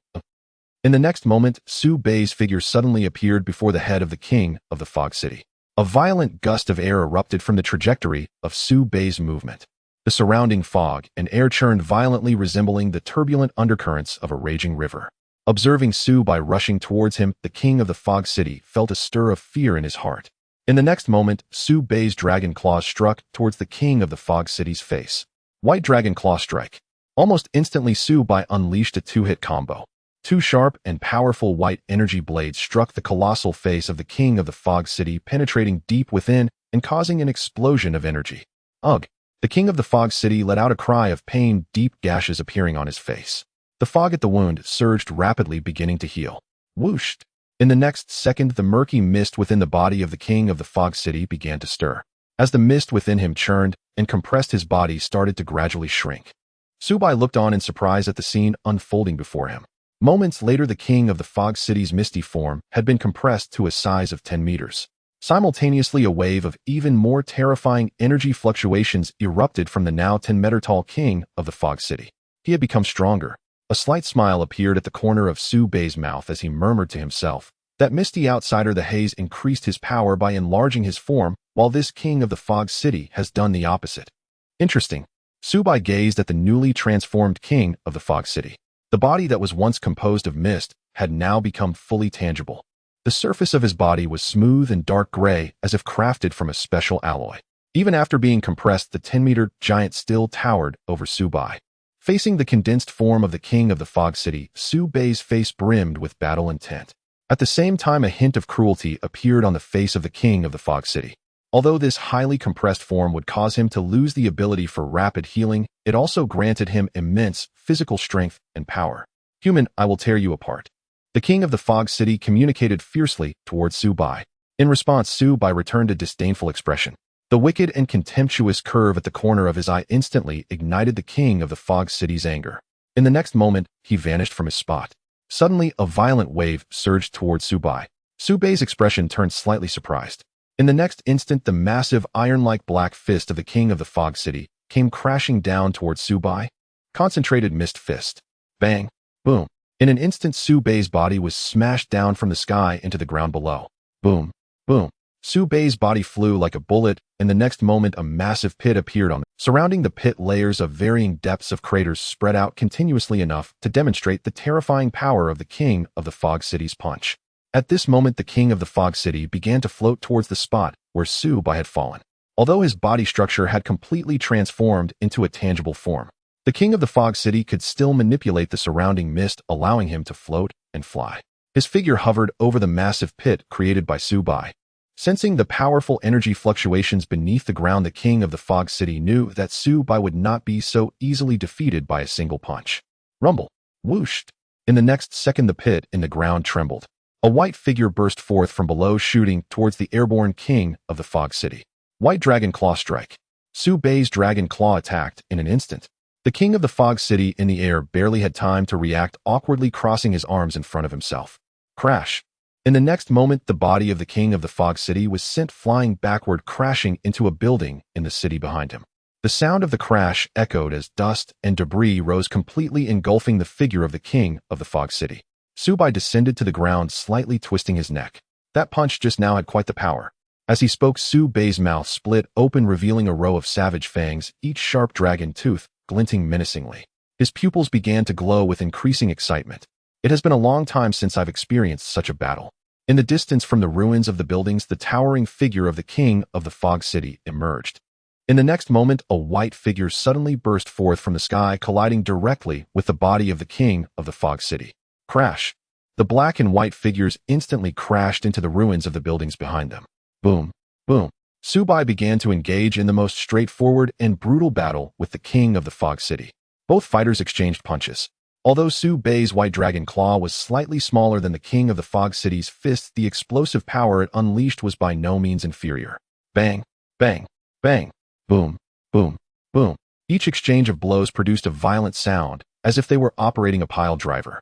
In the next moment, Su Bei's figure suddenly appeared before the head of the king of the Fog City. A violent gust of air erupted from the trajectory of Su Bei's movement. The surrounding fog and air churned violently, resembling the turbulent undercurrents of a raging river. Observing Su Bei rushing towards him, the king of the Fog City felt a stir of fear in his heart. In the next moment, Su Bei's dragon claws struck towards the king of the Fog City's face. White Dragon Claw Strike. Almost instantly, Su Bei unleashed a two-hit combo. Two sharp and powerful white energy blades struck the colossal face of the king of the Fog City, penetrating deep within and causing an explosion of energy. Ugh! The king of the Fog City let out a cry of pain, deep gashes appearing on his face. The fog at the wound surged rapidly, beginning to heal. Whoosh! In the next second, the murky mist within the body of the king of the Fog City began to stir. As the mist within him churned and compressed, his body started to gradually shrink. Su Bei looked on in surprise at the scene unfolding before him. Moments later, the king of the Fog City's misty form had been compressed to a size of 10 meters. Simultaneously, a wave of even more terrifying energy fluctuations erupted from the now 10-meter-tall king of the Fog City. He had become stronger. A slight smile appeared at the corner of Su Bei's mouth as he murmured to himself, "That misty outsider, the haze, increased his power by enlarging his form, while this king of the Fog City has done the opposite." Interesting. Su Bei gazed at the newly transformed king of the Fog City. The body that was once composed of mist had now become fully tangible. The surface of his body was smooth and dark gray, as if crafted from a special alloy. Even after being compressed, the 10-meter giant still towered over Su Bei. Facing the condensed form of the king of the Fog City, Su Bei's face brimmed with battle intent. At the same time, a hint of cruelty appeared on the face of the king of the Fog City. Although this highly compressed form would cause him to lose the ability for rapid healing, it also granted him immense physical strength and power. "Human, I will tear you apart." The king of the Fog City communicated fiercely towards Su Bei. In response, Su Bei returned a disdainful expression. The wicked and contemptuous curve at the corner of his eye instantly ignited the king of the Fog City's anger. In the next moment, he vanished from his spot. Suddenly, a violent wave surged towards Su Bei. Su Bei's expression turned slightly surprised. In the next instant, the massive iron-like black fist of the king of the Fog City came crashing down towards Su Bei. Concentrated mist fist. Bang! Boom! In an instant, Su Bei's body was smashed down from the sky into the ground below. Boom! Boom! Su Bei's body flew like a bullet, and the next moment a massive pit appeared on them. Surrounding the pit, layers of varying depths of craters spread out continuously enough to demonstrate the terrifying power of the king of the Fog City's punch. At this moment, the king of the Fog City began to float towards the spot where Su Bei had fallen. Although his body structure had completely transformed into a tangible form, the king of the Fog City could still manipulate the surrounding mist, allowing him to float and fly. His figure hovered over the massive pit created by Su Bei. Sensing the powerful energy fluctuations beneath the ground, the king of the Fog City knew that Su Bei would not be so easily defeated by a single punch. Rumble! Whooshed! In the next second, the pit in the ground trembled. A white figure burst forth from below, shooting towards the airborne king of the Fog City. White Dragon Claw Strike. Su Bei's dragon claw attacked in an instant. The king of the Fog City in the air barely had time to react, awkwardly crossing his arms in front of himself. Crash! In the next moment, the body of the king of the fog city was sent flying backward, crashing into a building in the city behind him. The sound of the crash echoed as dust and debris rose, completely engulfing the figure of the king of the fog city. Subai descended to the ground, slightly twisting his neck. That punch just now had quite the power. As he spoke, Su Bei's mouth split open, revealing a row of savage fangs, each sharp dragon tooth glinting menacingly. His pupils began to glow with increasing excitement. It has been a long time since I've experienced such a battle. In the distance from the ruins of the buildings, the towering figure of the king of the fog city emerged. In the next moment, a white figure suddenly burst forth from the sky, colliding directly with the body of the king of the fog city. Crash! The black and white figures instantly crashed into the ruins of the buildings behind them. Boom! Boom! Subai began to engage in the most straightforward and brutal battle with the king of the fog city. Both fighters exchanged punches. Although Su Bei's white dragon claw was slightly smaller than the king of the fog city's fist, the explosive power it unleashed was by no means inferior. Bang! Bang! Bang! Boom! Boom! Boom! Each exchange of blows produced a violent sound, as if they were operating a pile driver.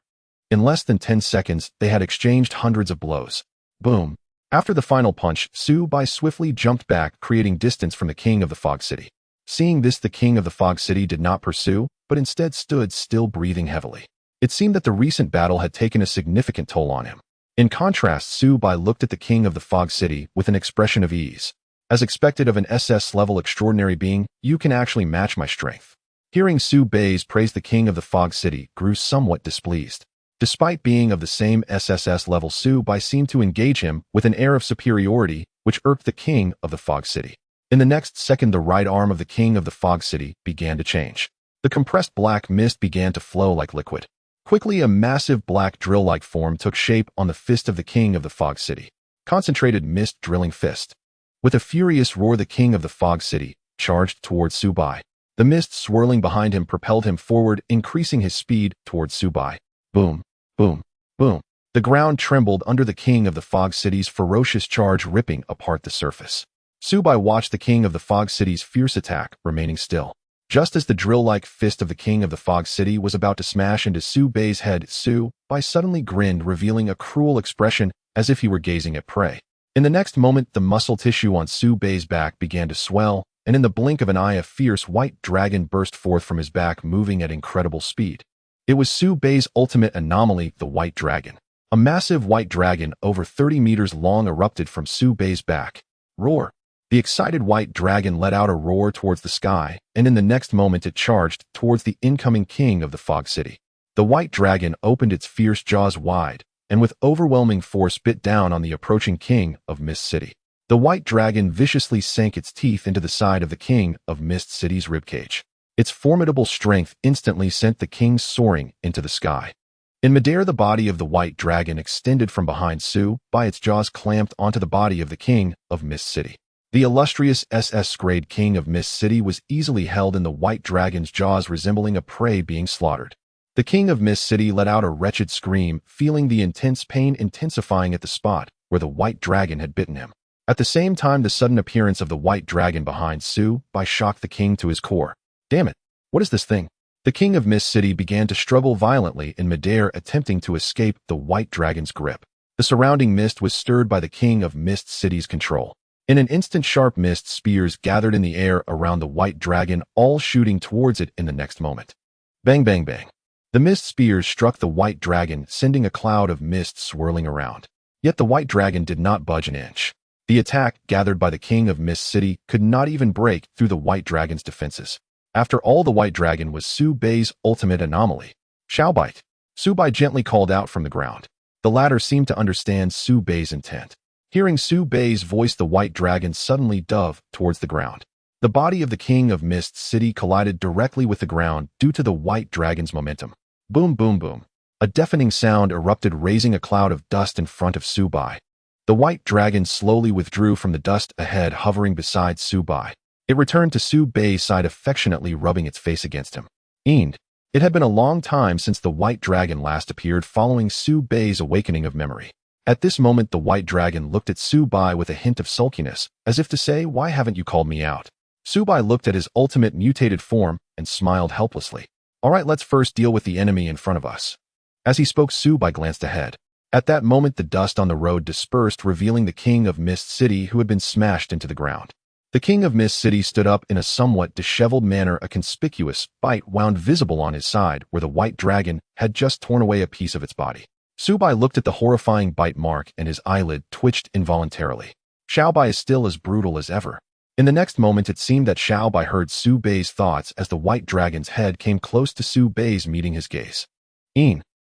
In less than 10 seconds, they had exchanged hundreds of blows. Boom! After the final punch, Su Bei swiftly jumped back, creating distance from the king of the fog city. Seeing this, the king of the fog city did not pursue, but instead stood still, breathing heavily. It seemed that the recent battle had taken a significant toll on him. In contrast, Su Bei looked at the king of the fog city with an expression of ease. As expected of an SS-level extraordinary being, you can actually match my strength. Hearing Su Bei's praise, the king of the fog city grew somewhat displeased. Despite being of the same SSS level, Su Bei seemed to engage him with an air of superiority, which irked the king of the fog city. In the next second, the right arm of the king of the fog city began to change. The compressed black mist began to flow like liquid. Quickly, a massive black drill-like form took shape on the fist of the king of the fog city. Concentrated mist drilling fist. With a furious roar, the king of the fog city charged towards Su Bei. The mist swirling behind him propelled him forward, increasing his speed towards Su Bei. Boom! Boom! Boom! The ground trembled under the king of the fog city's ferocious charge, ripping apart the surface. Su Bei watched the king of the fog city's fierce attack, remaining still. Just as the drill-like fist of the king of the fog city was about to smash into Su Bei's head, Su Bei suddenly grinned, revealing a cruel expression as if he were gazing at prey. In the next moment, the muscle tissue on Su Bei's back began to swell, and in the blink of an eye, a fierce white dragon burst forth from his back, moving at incredible speed. It was Su Bei's ultimate anomaly, the white dragon. A massive white dragon over 30 meters long erupted from Su Bei's back. Roar! The excited white dragon let out a roar towards the sky, and in the next moment it charged towards the incoming king of the fog city. The white dragon opened its fierce jaws wide, and with overwhelming force bit down on the approaching king of Mist City. The white dragon viciously sank its teeth into the side of the king of Mist City's ribcage. Its formidable strength instantly sent the king soaring into the sky. In midair, the body of the white dragon extended from behind Su Bei, its jaws clamped onto the body of the king of Mist City. The illustrious SS-grade king of Mist City was easily held in the white dragon's jaws, resembling a prey being slaughtered. The king of Mist City let out a wretched scream, feeling the intense pain intensifying at the spot where the white dragon had bitten him. At the same time, the sudden appearance of the white dragon behind Su Bei shocked the king to his core. Damn it! What is this thing? The king of Mist City began to struggle violently in midair, attempting to escape the white dragon's grip. The surrounding mist was stirred by the king of Mist City's control. In an instant, sharp mist spears gathered in the air around the white dragon, all shooting towards it in the next moment. Bang, bang, bang. The mist spears struck the white dragon, sending a cloud of mist swirling around. Yet the white dragon did not budge an inch. The attack gathered by the king of Mist City could not even break through the white dragon's defenses. After all, the white dragon was Su Bei's ultimate anomaly. Shao bite! Su Bei gently called out from the ground. The latter seemed to understand Su Bei's intent. Hearing Su Bei's voice, the white dragon suddenly dove towards the ground. The body of the king of Mist City collided directly with the ground due to the white dragon's momentum. Boom, boom, boom. A deafening sound erupted, raising a cloud of dust in front of Su Bei. The white dragon slowly withdrew from the dust ahead, hovering beside Su Bei. It returned to Su Bei's side, affectionately rubbing its face against him. It had been a long time since the white dragon last appeared, following Su Bei's awakening of memory. At this moment, the white dragon looked at Su Bei with a hint of sulkiness, as if to say, "Why haven't you called me out?" Su Bei looked at his ultimate mutated form and smiled helplessly. "All right, let's first deal with the enemy in front of us." As he spoke, Su Bei glanced ahead. At that moment, the dust on the road dispersed, revealing the king of Mist City, who had been smashed into the ground. The king of Mist City stood up in a somewhat disheveled manner, a conspicuous bite wound visible on his side where the white dragon had just torn away a piece of its body. Subai looked at the horrifying bite mark and his eyelid twitched involuntarily. Xiaobai is still as brutal as ever. In the next moment, it seemed that Xiaobai heard Su Bei's thoughts as the white dragon's head came close to Su Bei's, meeting his gaze.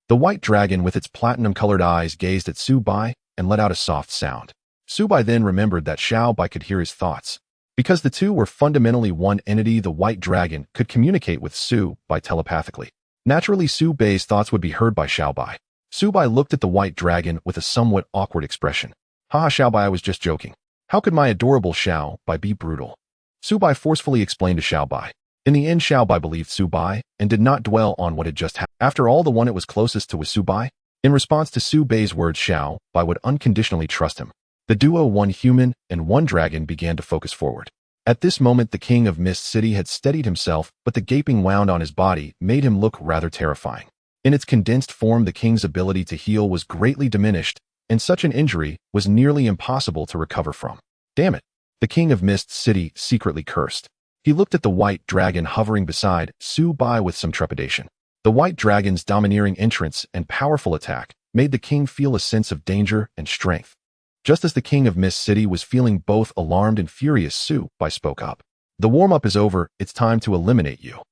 The white dragon with its platinum-colored eyes gazed at Su Bai and let out a soft sound. Su Bai then remembered that Xiaobai could hear his thoughts. Because the two were fundamentally one entity, the white dragon could communicate with Su Bai telepathically. Naturally, Su Bei's thoughts would be heard by Xiaobai. Su Bai looked at the white dragon with a somewhat awkward expression. "Haha, Xiaobai, I was just joking. How could my adorable Xiaobai be brutal?" Su Bai forcefully explained to Xiaobai. In the end, Xiaobai believed Su Bai and did not dwell on what had just happened. After all, the one it was closest to was Su Bai. In response to Su Bei's words, Xiaobai would unconditionally trust him. The duo, one human and one dragon, began to focus forward. At this moment, the king of Mist City had steadied himself, but the gaping wound on his body made him look rather terrifying. In its condensed form, the king's ability to heal was greatly diminished, and such an injury was nearly impossible to recover from. Damn it! The king of Mist City secretly cursed. He looked at the white dragon hovering beside Su Bai with some trepidation. The white dragon's domineering entrance and powerful attack made the king feel a sense of danger and strength. Just as the king of Mist City was feeling both alarmed and furious, Su Bai spoke up. "The warm-up is over. It's time to eliminate you."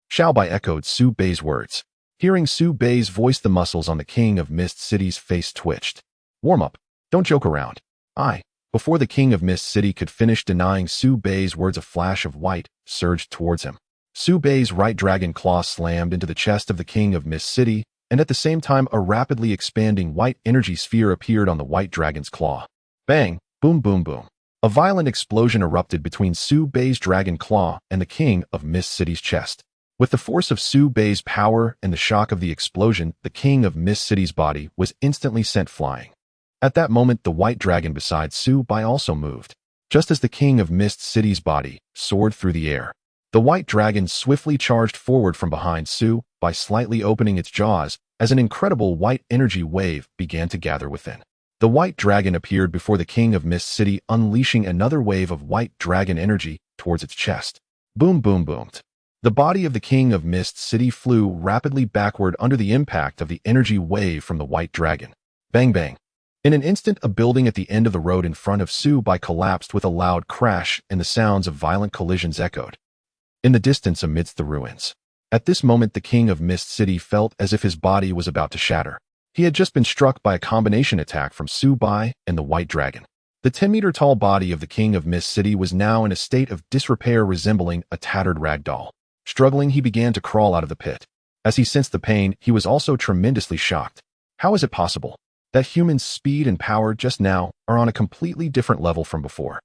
Xiaobai echoed Su Bei's words. Hearing Su Bei's voice, the muscles on the king of Mist City's face twitched. "Warm-up? Don't joke around." Before the king of Mist City could finish denying Su Bei's words, a flash of white surged towards him. Su Bei's right dragon claw slammed into the chest of the king of Mist City, and at the same time a rapidly expanding white energy sphere appeared on the white dragon's claw. Bang! Boom boom boom. A violent explosion erupted between Su Bei's dragon claw and the king of Mist City's chest. With the force of Su Bei's power and the shock of the explosion, the king of Mist City's body was instantly sent flying. At that moment, the white dragon beside Su Bai also moved. Just as the king of Mist City's body soared through the air, the white dragon swiftly charged forward from behind Su Bai, slightly opening its jaws as an incredible white energy wave began to gather within. The white dragon appeared before the king of Mist City, unleashing another wave of white dragon energy towards its chest. Boom boom boomed. The body of the king of Mist City flew rapidly backward under the impact of the energy wave from the white dragon. Bang bang. In an instant, a building at the end of the road in front of Su Bai collapsed with a loud crash, and the sounds of violent collisions echoed in the distance amidst the ruins. At this moment, the king of Mist City felt as if his body was about to shatter. He had just been struck by a combination attack from Su Bai and the white dragon. The 10-meter-tall body of the king of Mist City was now in a state of disrepair, resembling a tattered rag doll. Struggling, he began to crawl out of the pit. As he sensed the pain, he was also tremendously shocked. How is it possible that humans' speed and power just now are on a completely different level from before?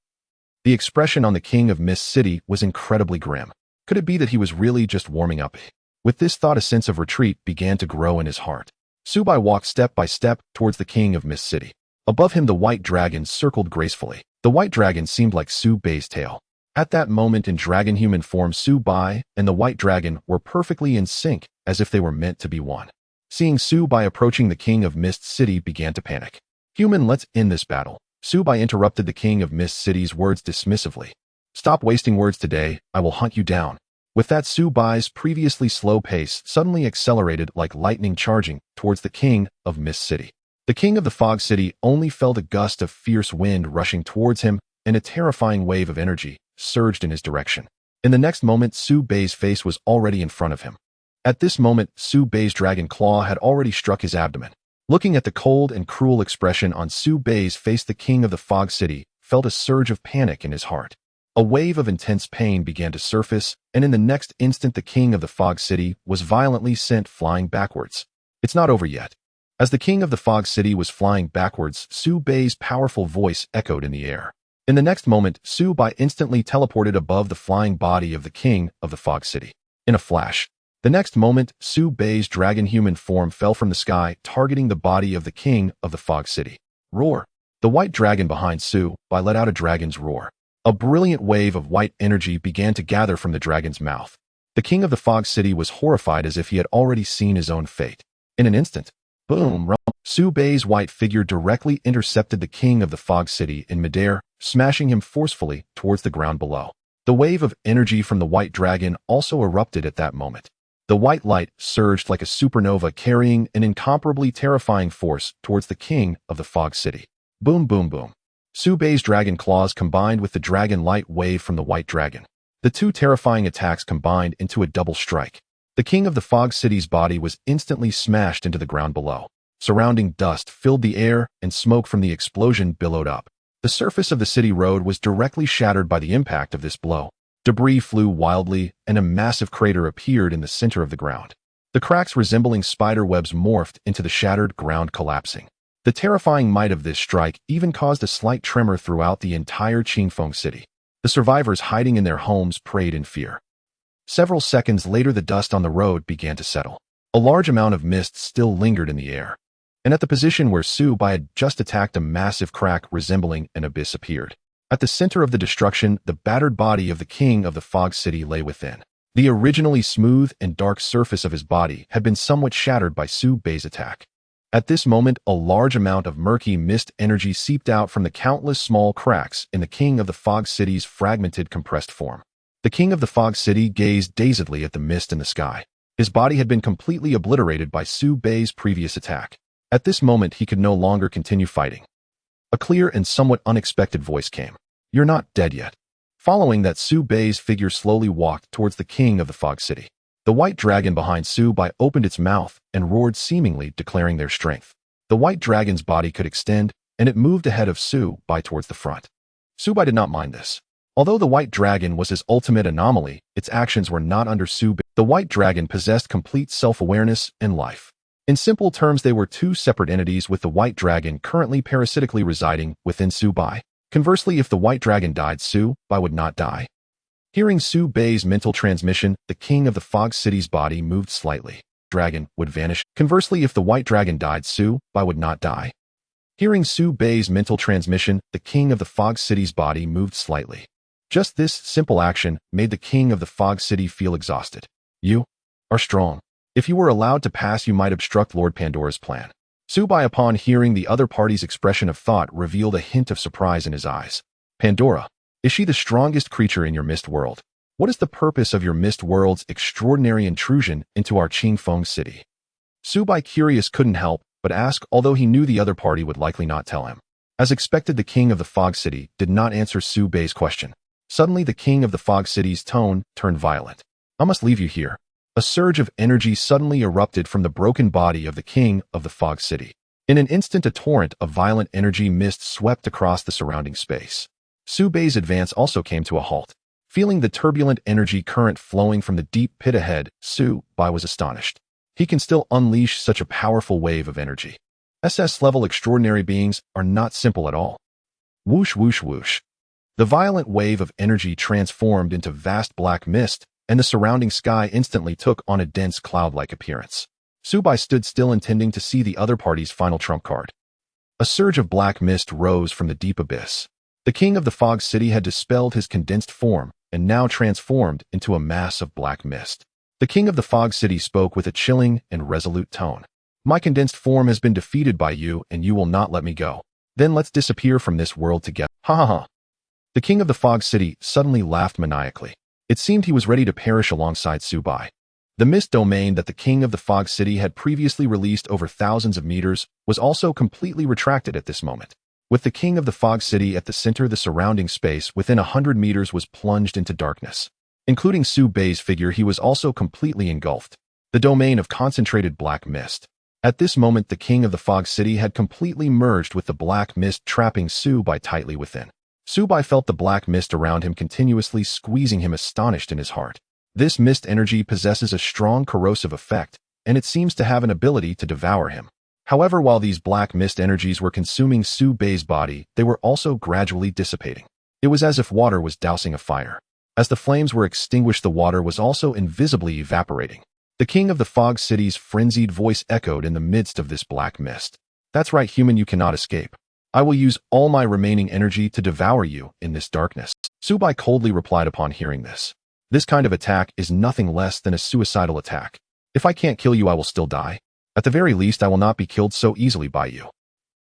The expression on the king of Mist City was incredibly grim. Could it be that he was really just warming up? With this thought, a sense of retreat began to grow in his heart. Su Bai walked step by step towards the king of Mist City. Above him, the white dragon circled gracefully. The white dragon seemed like Su Bei's tail. At that moment, in dragon-human form, Su Bai and the white dragon were perfectly in sync, as if they were meant to be one. Seeing Su Bai approaching, the king of Mist City began to panic. "Human, let's end this battle." Su Bai interrupted the king of Mist City's words dismissively. "Stop wasting words today, I will hunt you down." With that, Su Bai's previously slow pace suddenly accelerated like lightning, charging towards the king of Mist City. The king of the Fog City only felt a gust of fierce wind rushing towards him, and a terrifying wave of energy surged in his direction. In the next moment, Su Bei's face was already in front of him. At this moment, Su Bei's dragon claw had already struck his abdomen. Looking at the cold and cruel expression on Su Bei's face, the king of the Fog City felt a surge of panic in his heart. A wave of intense pain began to surface, and in the next instant, the king of the Fog City was violently sent flying backwards. It's not over yet. As the king of the Fog City was flying backwards, Su Bei's powerful voice echoed in the air. In the next moment, Su Bai instantly teleported above the flying body of the king of the Fog City. In a flash, the next moment, Su Bei's dragon-human form fell from the sky, targeting the body of the king of the Fog City. Roar! The white dragon behind Su Bai let out a dragon's roar. A brilliant wave of white energy began to gather from the dragon's mouth. The king of the Fog City was horrified, as if he had already seen his own fate. In an instant, boom! Su Bei's white figure directly intercepted the king of the Fog City in midair, smashing him forcefully towards the ground below. The wave of energy from the white dragon also erupted at that moment. The white light surged like a supernova, carrying an incomparably terrifying force towards the king of the Fog City. Boom, boom, boom. Su Bei's dragon claws combined with the dragon light wave from the white dragon. The two terrifying attacks combined into a double strike. The king of the Fog City's body was instantly smashed into the ground below. Surrounding dust filled the air, and smoke from the explosion billowed up. The surface of the city road was directly shattered by the impact of this blow. Debris flew wildly, and a massive crater appeared in the center of the ground. The cracks resembling spider webs morphed into the shattered ground collapsing. The terrifying might of this strike even caused a slight tremor throughout the entire Qingfeng city. The survivors hiding in their homes prayed in fear. Several seconds later, the dust on the road began to settle. A large amount of mist still lingered in the air. And at the position where Su Bei had just attacked, a massive crack resembling an abyss appeared. At the center of the destruction, the battered body of the king of the Fog City lay within. The originally smooth and dark surface of his body had been somewhat shattered by Su Bei's attack. At this moment, a large amount of murky mist energy seeped out from the countless small cracks in the king of the Fog City's fragmented, compressed form. The king of the Fog City gazed dazedly at the mist in the sky. His body had been completely obliterated by Su Bei's previous attack. At this moment, he could no longer continue fighting. A clear and somewhat unexpected voice came. "You're not dead yet." Following that, Su Bei's figure slowly walked towards the king of the Fog City. The white dragon behind Su Bei opened its mouth and roared, seemingly declaring their strength. The white dragon's body could extend, and it moved ahead of Su Bei towards the front. Su Bei did not mind this. Although the white dragon was his ultimate anomaly, its actions were not under Su Bei. The white dragon possessed complete self-awareness and life. In simple terms, they were two separate entities, with the white dragon currently parasitically residing within Su Bei. Conversely, if the white dragon died, Su Bei would not die. Hearing Su Bei's mental transmission, the king of the Fog City's body moved slightly. Dragon would vanish. Conversely, if the white dragon died, Su Bei would not die. Hearing Su Bei's mental transmission, the king of the Fog City's body moved slightly. Just this simple action made the king of the Fog City feel exhausted. "You are strong. If you were allowed to pass, you might obstruct Lord Pandora's plan." Su Bei, upon hearing the other party's expression of thought, revealed a hint of surprise in his eyes. "Pandora, is she the strongest creature in your mist world? What is the purpose of your mist world's extraordinary intrusion into our Qingfeng city?" Su Bei, curious, couldn't help but ask, although he knew the other party would likely not tell him. As expected, the king of the Fog City did not answer Su Bei's question. Suddenly, the king of the Fog City's tone turned violent. "I must leave you here." A surge of energy suddenly erupted from the broken body of the king of the Fog City. In an instant, a torrent of violent energy mist swept across the surrounding space. Su Bei's advance also came to a halt. Feeling the turbulent energy current flowing from the deep pit ahead, Su Bei was astonished. He can still unleash such a powerful wave of energy. SS-level extraordinary beings are not simple at all. Whoosh, whoosh, whoosh. The violent wave of energy transformed into vast black mist, and the surrounding sky instantly took on a dense cloud-like appearance. Su Bei stood still, intending to see the other party's final trump card. A surge of black mist rose from the deep abyss. The king of the Fog City had dispelled his condensed form and now transformed into a mass of black mist. The king of the Fog City spoke with a chilling and resolute tone. "My condensed form has been defeated by you, and you will not let me go. Then let's disappear from this world together." Ha ha ha. The king of the Fog City suddenly laughed maniacally. It seemed he was ready to perish alongside Su Bei. The mist domain that the king of the Fog City had previously released over thousands of meters was also completely retracted at this moment. With the king of the Fog City at the center, the surrounding space within 100 meters was plunged into darkness. Including Su Bei's figure, he was also completely engulfed. The domain of concentrated black mist. At this moment, the king of the Fog City had completely merged with the black mist, trapping Su Bei tightly within. Su Bei felt the black mist around him continuously squeezing him, astonished in his heart. This mist energy possesses a strong corrosive effect, and it seems to have an ability to devour him. However, while these black mist energies were consuming Su Bei's body, they were also gradually dissipating. It was as if water was dousing a fire. As the flames were extinguished, the water was also invisibly evaporating. The king of the Fog City's frenzied voice echoed in the midst of this black mist. "That's right, human, you cannot escape. I will use all my remaining energy to devour you in this darkness." Su Bei coldly replied upon hearing this. "This kind of attack is nothing less than a suicidal attack. If I can't kill you, I will still die. At the very least, I will not be killed so easily by you.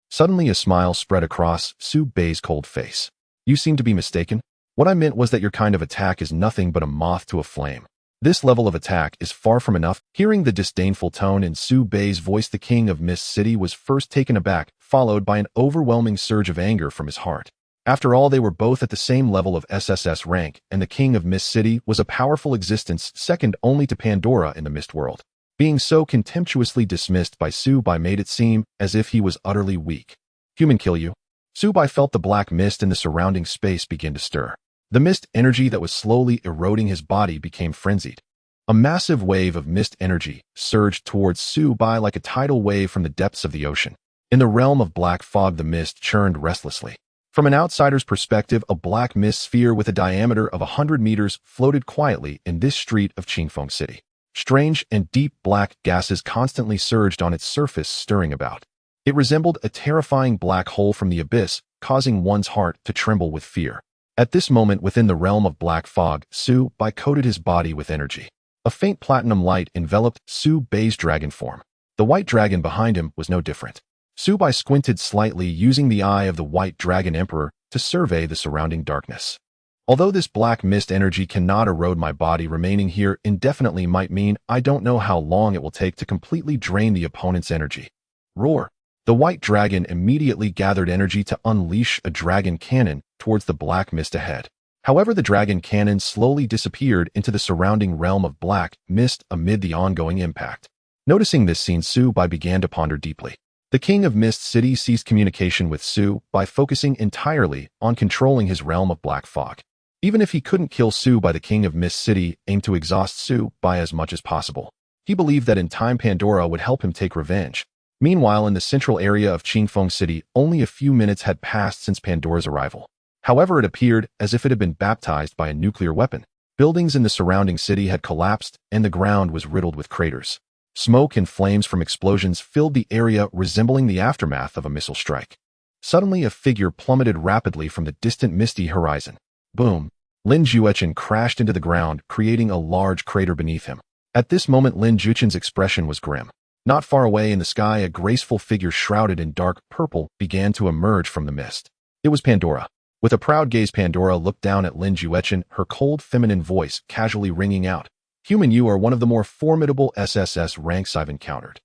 Suddenly a smile spread across Su Bei's cold face. You seem to be mistaken. What I meant was that your kind of attack is nothing but a moth to a flame. This level of attack is far from enough. Hearing the disdainful tone in Su Bei's voice, the king of Mist City was first taken aback, followed by an overwhelming surge of anger from his heart. After all, they were both at the same level of SSS rank, and the king of Mist City was a powerful existence second only to Pandora in the Mist world. Being so contemptuously dismissed by Su Bei made it seem as if he was utterly weak. Human kill you? Su Bei felt the black mist in the surrounding space begin to stir. The mist energy that was slowly eroding his body became frenzied. A massive wave of mist energy surged towards Su Bei like a tidal wave from the depths of the ocean. In the realm of black fog, the mist churned restlessly. From an outsider's perspective, a black mist sphere with a diameter of 100 meters floated quietly in this street of Qingfeng City. Strange and deep black gases constantly surged on its surface, stirring about. It resembled a terrifying black hole from the abyss, causing one's heart to tremble with fear. At this moment, within the realm of black fog, Su Bei coated his body with energy. A faint platinum light enveloped Su Bei's dragon form. The white dragon behind him was no different. Su Bei squinted slightly, using the eye of the white dragon emperor to survey the surrounding darkness. Although this black mist energy cannot erode my body, remaining here indefinitely might mean I don't know how long it will take to completely drain the opponent's energy. Roar! The white dragon immediately gathered energy to unleash a dragon cannon towards the black mist ahead. However, the dragon cannon slowly disappeared into the surrounding realm of black mist amid the ongoing impact. Noticing this scene, Su Bei began to ponder deeply. The king of Mist City ceased communication with Su Bei, focusing entirely on controlling his realm of black fog. Even if he couldn't kill Su Bei, the king of Mist City aimed to exhaust Su Bei as much as possible. He believed that in time Pandora would help him take revenge. Meanwhile, in the central area of Qingfeng City, only a few minutes had passed since Pandora's arrival. However, it appeared as if it had been baptized by a nuclear weapon. Buildings in the surrounding city had collapsed, and the ground was riddled with craters. Smoke and flames from explosions filled the area, resembling the aftermath of a missile strike. Suddenly, a figure plummeted rapidly from the distant misty horizon. Boom! Lin Juechen crashed into the ground, creating a large crater beneath him. At this moment, Lin Juechen's expression was grim. Not far away in the sky, a graceful figure shrouded in dark purple began to emerge from the mist. It was Pandora. With a proud gaze, Pandora looked down at Lin Juechen, her cold feminine voice casually ringing out. Human, you are one of the more formidable SSS ranks I've encountered.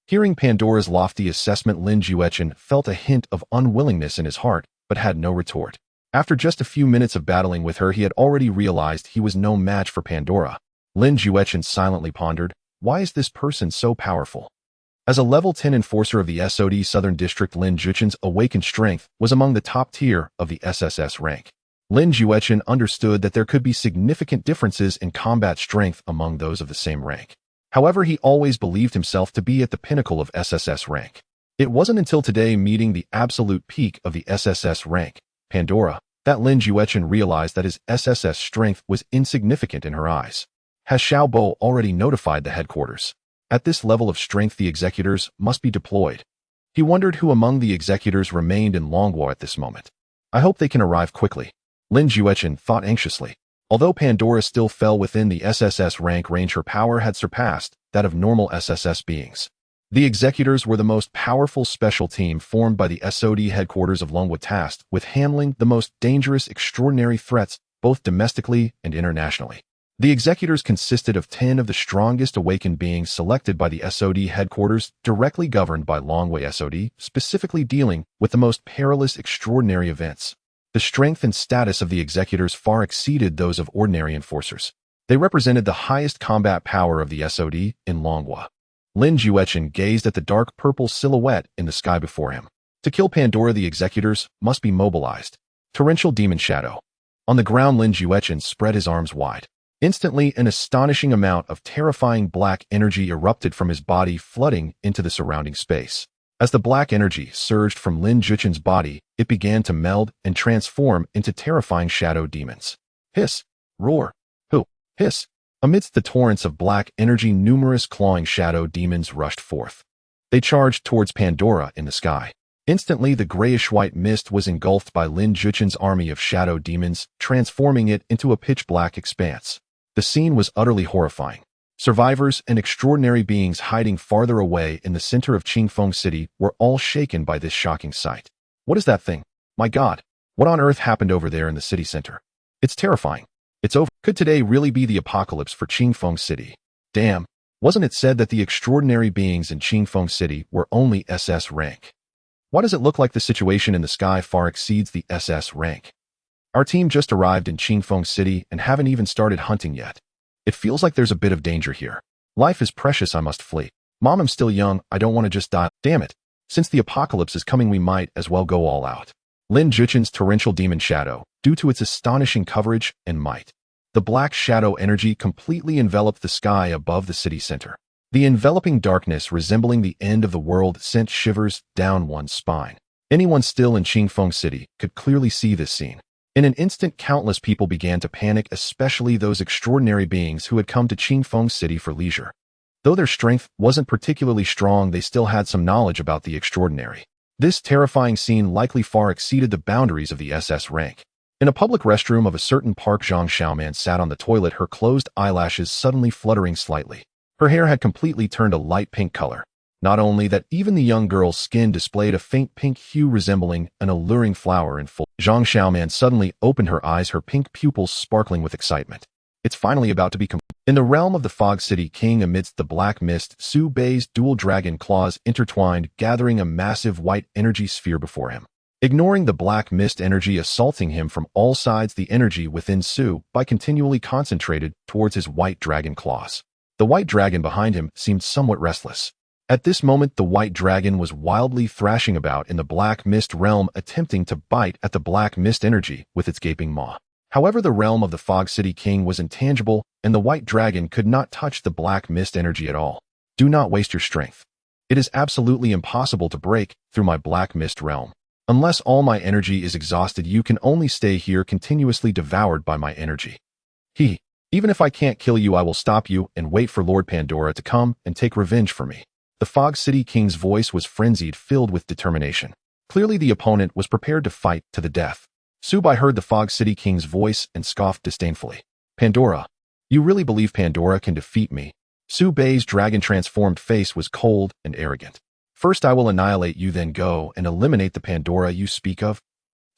Hearing Pandora's lofty assessment, Lin Juechen felt a hint of unwillingness in his heart, but had no retort. After just a few minutes of battling with her, he had already realized he was no match for Pandora. Lin Juechen silently pondered, why is this person so powerful? As a level 10 enforcer of the SOD Southern District, Lin Juechen's awakened strength was among the top tier of the SSS rank. Lin Juechen understood that there could be significant differences in combat strength among those of the same rank. However, he always believed himself to be at the pinnacle of SSS rank. It wasn't until today, meeting the absolute peak of the SSS rank, Pandora, that Lin Juechen realized that his SSS strength was insignificant in her eyes. Has Xiaobo already notified the headquarters? At this level of strength, the executors must be deployed. He wondered who among the executors remained in Longwo at this moment. I hope they can arrive quickly. Lin Juechen thought anxiously. Although Pandora still fell within the SSS rank range, her power had surpassed that of normal SSS beings. The executors were the most powerful special team formed by the SOD headquarters of Longwo, tasked with handling the most dangerous extraordinary threats both domestically and internationally. The executors consisted of 10 of the strongest awakened beings selected by the SOD headquarters, directly governed by Longwo SOD, specifically dealing with the most perilous extraordinary events. The strength and status of the executors far exceeded those of ordinary enforcers. They represented the highest combat power of the SOD in Longwo. Lin Juechen gazed at the dark purple silhouette in the sky before him. To kill Pandora, the executors must be mobilized. Torrential Demon Shadow. On the ground, Lin Juechen spread his arms wide. Instantly, an astonishing amount of terrifying black energy erupted from his body, flooding into the surrounding space. As the black energy surged from Lin Juechen's body, it began to meld and transform into terrifying shadow demons. Hiss! Roar! Hoo! Hiss! Amidst the torrents of black energy, numerous clawing shadow demons rushed forth. They charged towards Pandora in the sky. Instantly, the grayish-white mist was engulfed by Lin Juechen's army of shadow demons, transforming it into a pitch-black expanse. The scene was utterly horrifying. Survivors and extraordinary beings hiding farther away in the center of Qingfeng City were all shaken by this shocking sight. What is that thing? My God, what on earth happened over there in the city center? It's terrifying. It's over. Could today really be the apocalypse for Qingfeng City? Damn, wasn't it said that the extraordinary beings in Qingfeng City were only SS rank? Why does it look like the situation in the sky far exceeds the SS rank? Our team just arrived in Qingfeng City and haven't even started hunting yet. It feels like there's a bit of danger here. Life is precious, I must flee. Mom, I'm still young, I don't want to just die. Damn it. Since the apocalypse is coming, we might as well go all out. Lin Juchen's torrential demon shadow, due to its astonishing coverage and might. The black shadow energy completely enveloped the sky above the city center. The enveloping darkness resembling the end of the world sent shivers down one's spine. Anyone still in Qingfeng City could clearly see this scene. In an instant, countless people began to panic, especially those extraordinary beings who had come to Qingfeng City for leisure. Though their strength wasn't particularly strong, they still had some knowledge about the extraordinary. This terrifying scene likely far exceeded the boundaries of the SS rank. In a public restroom of a certain park, Zhang Xiaoman sat on the toilet, her closed eyelashes suddenly fluttering slightly. Her hair had completely turned a light pink color. Not only that, even the young girl's skin displayed a faint pink hue resembling an alluring flower in full. Zhang Xiaoman suddenly opened her eyes, her pink pupils sparkling with excitement. It's finally about to be complete. In the realm of the Fog City King, amidst the black mist, Su Bei's dual dragon claws intertwined, gathering a massive white energy sphere before him. Ignoring the black mist energy assaulting him from all sides, the energy within Su Bei continually concentrated towards his white dragon claws. The white dragon behind him seemed somewhat restless. At this moment, the white dragon was wildly thrashing about in the black mist realm, attempting to bite at the black mist energy with its gaping maw. However, the realm of the Fog City King was intangible, and the white dragon could not touch the black mist energy at all. Do not waste your strength. It is absolutely impossible to break through my black mist realm. Unless all my energy is exhausted, you can only stay here continuously devoured by my energy. Even if I can't kill you, I will stop you and wait for Lord Pandora to come and take revenge for me. The Fog City King's voice was frenzied, filled with determination. Clearly the opponent was prepared to fight to the death. Su Bei heard the Fog City King's voice and scoffed disdainfully. Pandora? You really believe Pandora can defeat me? Su Bei's dragon-transformed face was cold and arrogant. First I will annihilate you, then go and eliminate the Pandora you speak of.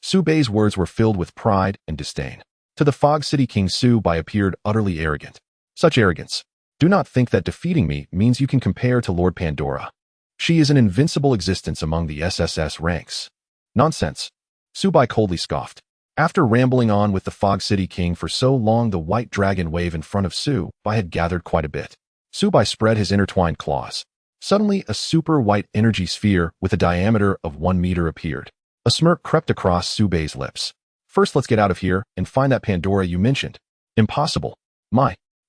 Su Bei's words were filled with pride and disdain. To the Fog City King, Su Bei appeared utterly arrogant. Such arrogance. Do not think that defeating me means you can compare to Lord Pandora. She is an invincible existence among the SSS ranks. Nonsense. Su Bei coldly scoffed. After rambling on with the Fog City King for so long, the white dragon wave in front of Su Bei had gathered quite a bit. Su Bei spread his intertwined claws. Suddenly, a super white energy sphere with a diameter of 1 meter appeared. A smirk crept across Su Bei's lips. First, let's get out of here and find that Pandora you mentioned. Impossible.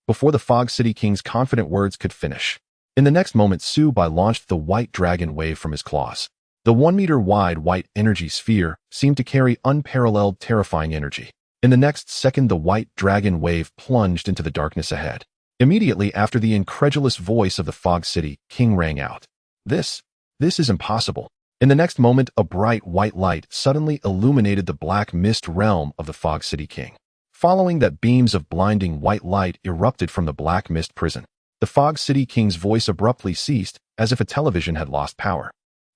Before the Fog City King's confident words could finish. In the next moment, Su Bei launched the white dragon wave from his claws. The 1 meter wide white energy sphere seemed to carry unparalleled terrifying energy. In the next second, the white dragon wave plunged into the darkness ahead. Immediately after, the incredulous voice of the Fog City King rang out. This is impossible. In the next moment, a bright white light suddenly illuminated the black mist realm of the Fog City King. Following that, beams of blinding white light erupted from the black mist prison. The Fog City King's voice abruptly ceased, as if a television had lost power.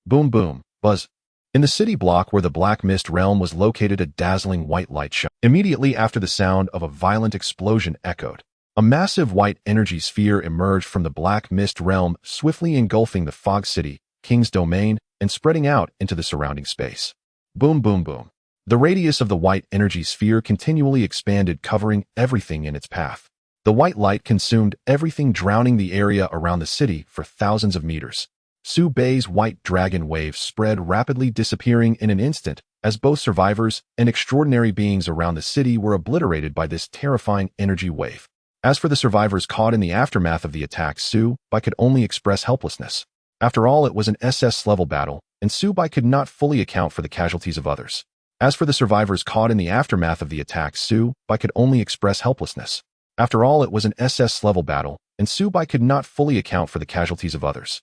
Boom, boom, buzz. In the city block where the black mist realm was located, a dazzling white light shone. Immediately after, the sound of a violent explosion echoed. A massive white energy sphere emerged from the black mist realm, swiftly engulfing the Fog City King's domain and spreading out into the surrounding space. Boom, boom, boom. The radius of the white energy sphere continually expanded, covering everything in its path. The white light consumed everything, drowning the area around the city for thousands of meters. Su Bei's white dragon wave spread rapidly, disappearing in an instant, as both survivors and extraordinary beings around the city were obliterated by this terrifying energy wave. As for the survivors caught in the aftermath of the attack, Su Bei could only express helplessness. After all, it was an SS-level battle, and Su Bei could not fully account for the casualties of others. As for the survivors caught in the aftermath of the attack, Su Bei could only express helplessness. After all, it was an SS-level battle, and Su Bei could not fully account for the casualties of others.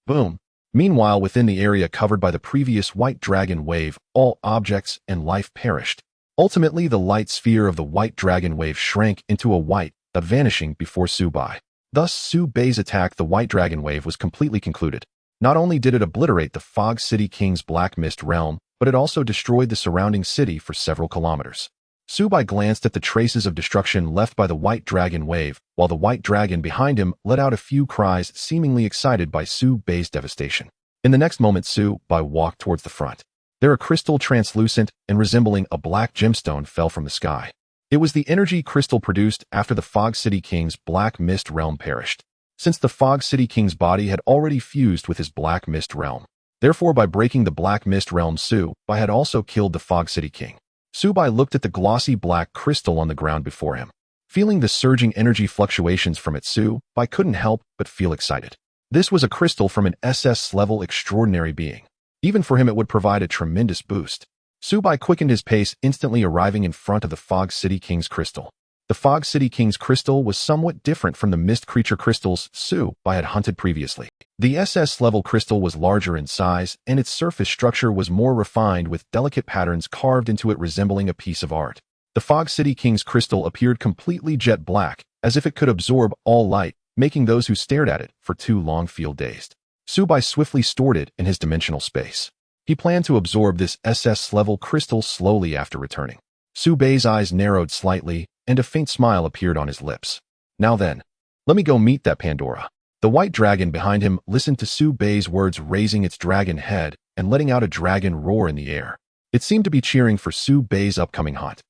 Boom. Meanwhile, within the area covered by the previous white dragon wave, all objects and life perished. Ultimately, the light sphere of the white dragon wave shrank into a white, vanishing before Su Bei. Thus, Su Bei's attack, the White Dragon Wave, was completely concluded. Not only did it obliterate the Fog City King's Black Mist realm, but it also destroyed the surrounding city for several kilometers. Su Bei glanced at the traces of destruction left by the White Dragon Wave, while the White Dragon behind him let out a few cries, seemingly excited by Su Bei's devastation. In the next moment, Su Bei walked towards the front. There, a crystal translucent and resembling a black gemstone fell from the sky. It was the energy crystal produced after the Fog City King's Black Mist realm perished. Since the Fog City King's body had already fused with his Black Mist realm. Therefore, by breaking the Black Mist realm, Su Bei had also killed the Fog City King. Su Bei looked at the glossy black crystal on the ground before him. Feeling the surging energy fluctuations from it, Su Bei couldn't help but feel excited. This was a crystal from an SS-level extraordinary being. Even for him, it would provide a tremendous boost. Su Bei quickened his pace, instantly arriving in front of the Fog City King's crystal. The Fog City King's crystal was somewhat different from the mist creature crystals Su Bei had hunted previously. The SS-level crystal was larger in size, and its surface structure was more refined with delicate patterns carved into it resembling a piece of art. The Fog City King's crystal appeared completely jet black, as if it could absorb all light, making those who stared at it for too long feel dazed. Su Bei swiftly stored it in his dimensional space. He planned to absorb this SS-level crystal slowly after returning. Su Bei's eyes narrowed slightly, and a faint smile appeared on his lips. Now then, let me go meet that Pandora. The white dragon behind him listened to Su Bei's words, raising its dragon head and letting out a dragon roar in the air. It seemed to be cheering for Su Bei's upcoming hunt.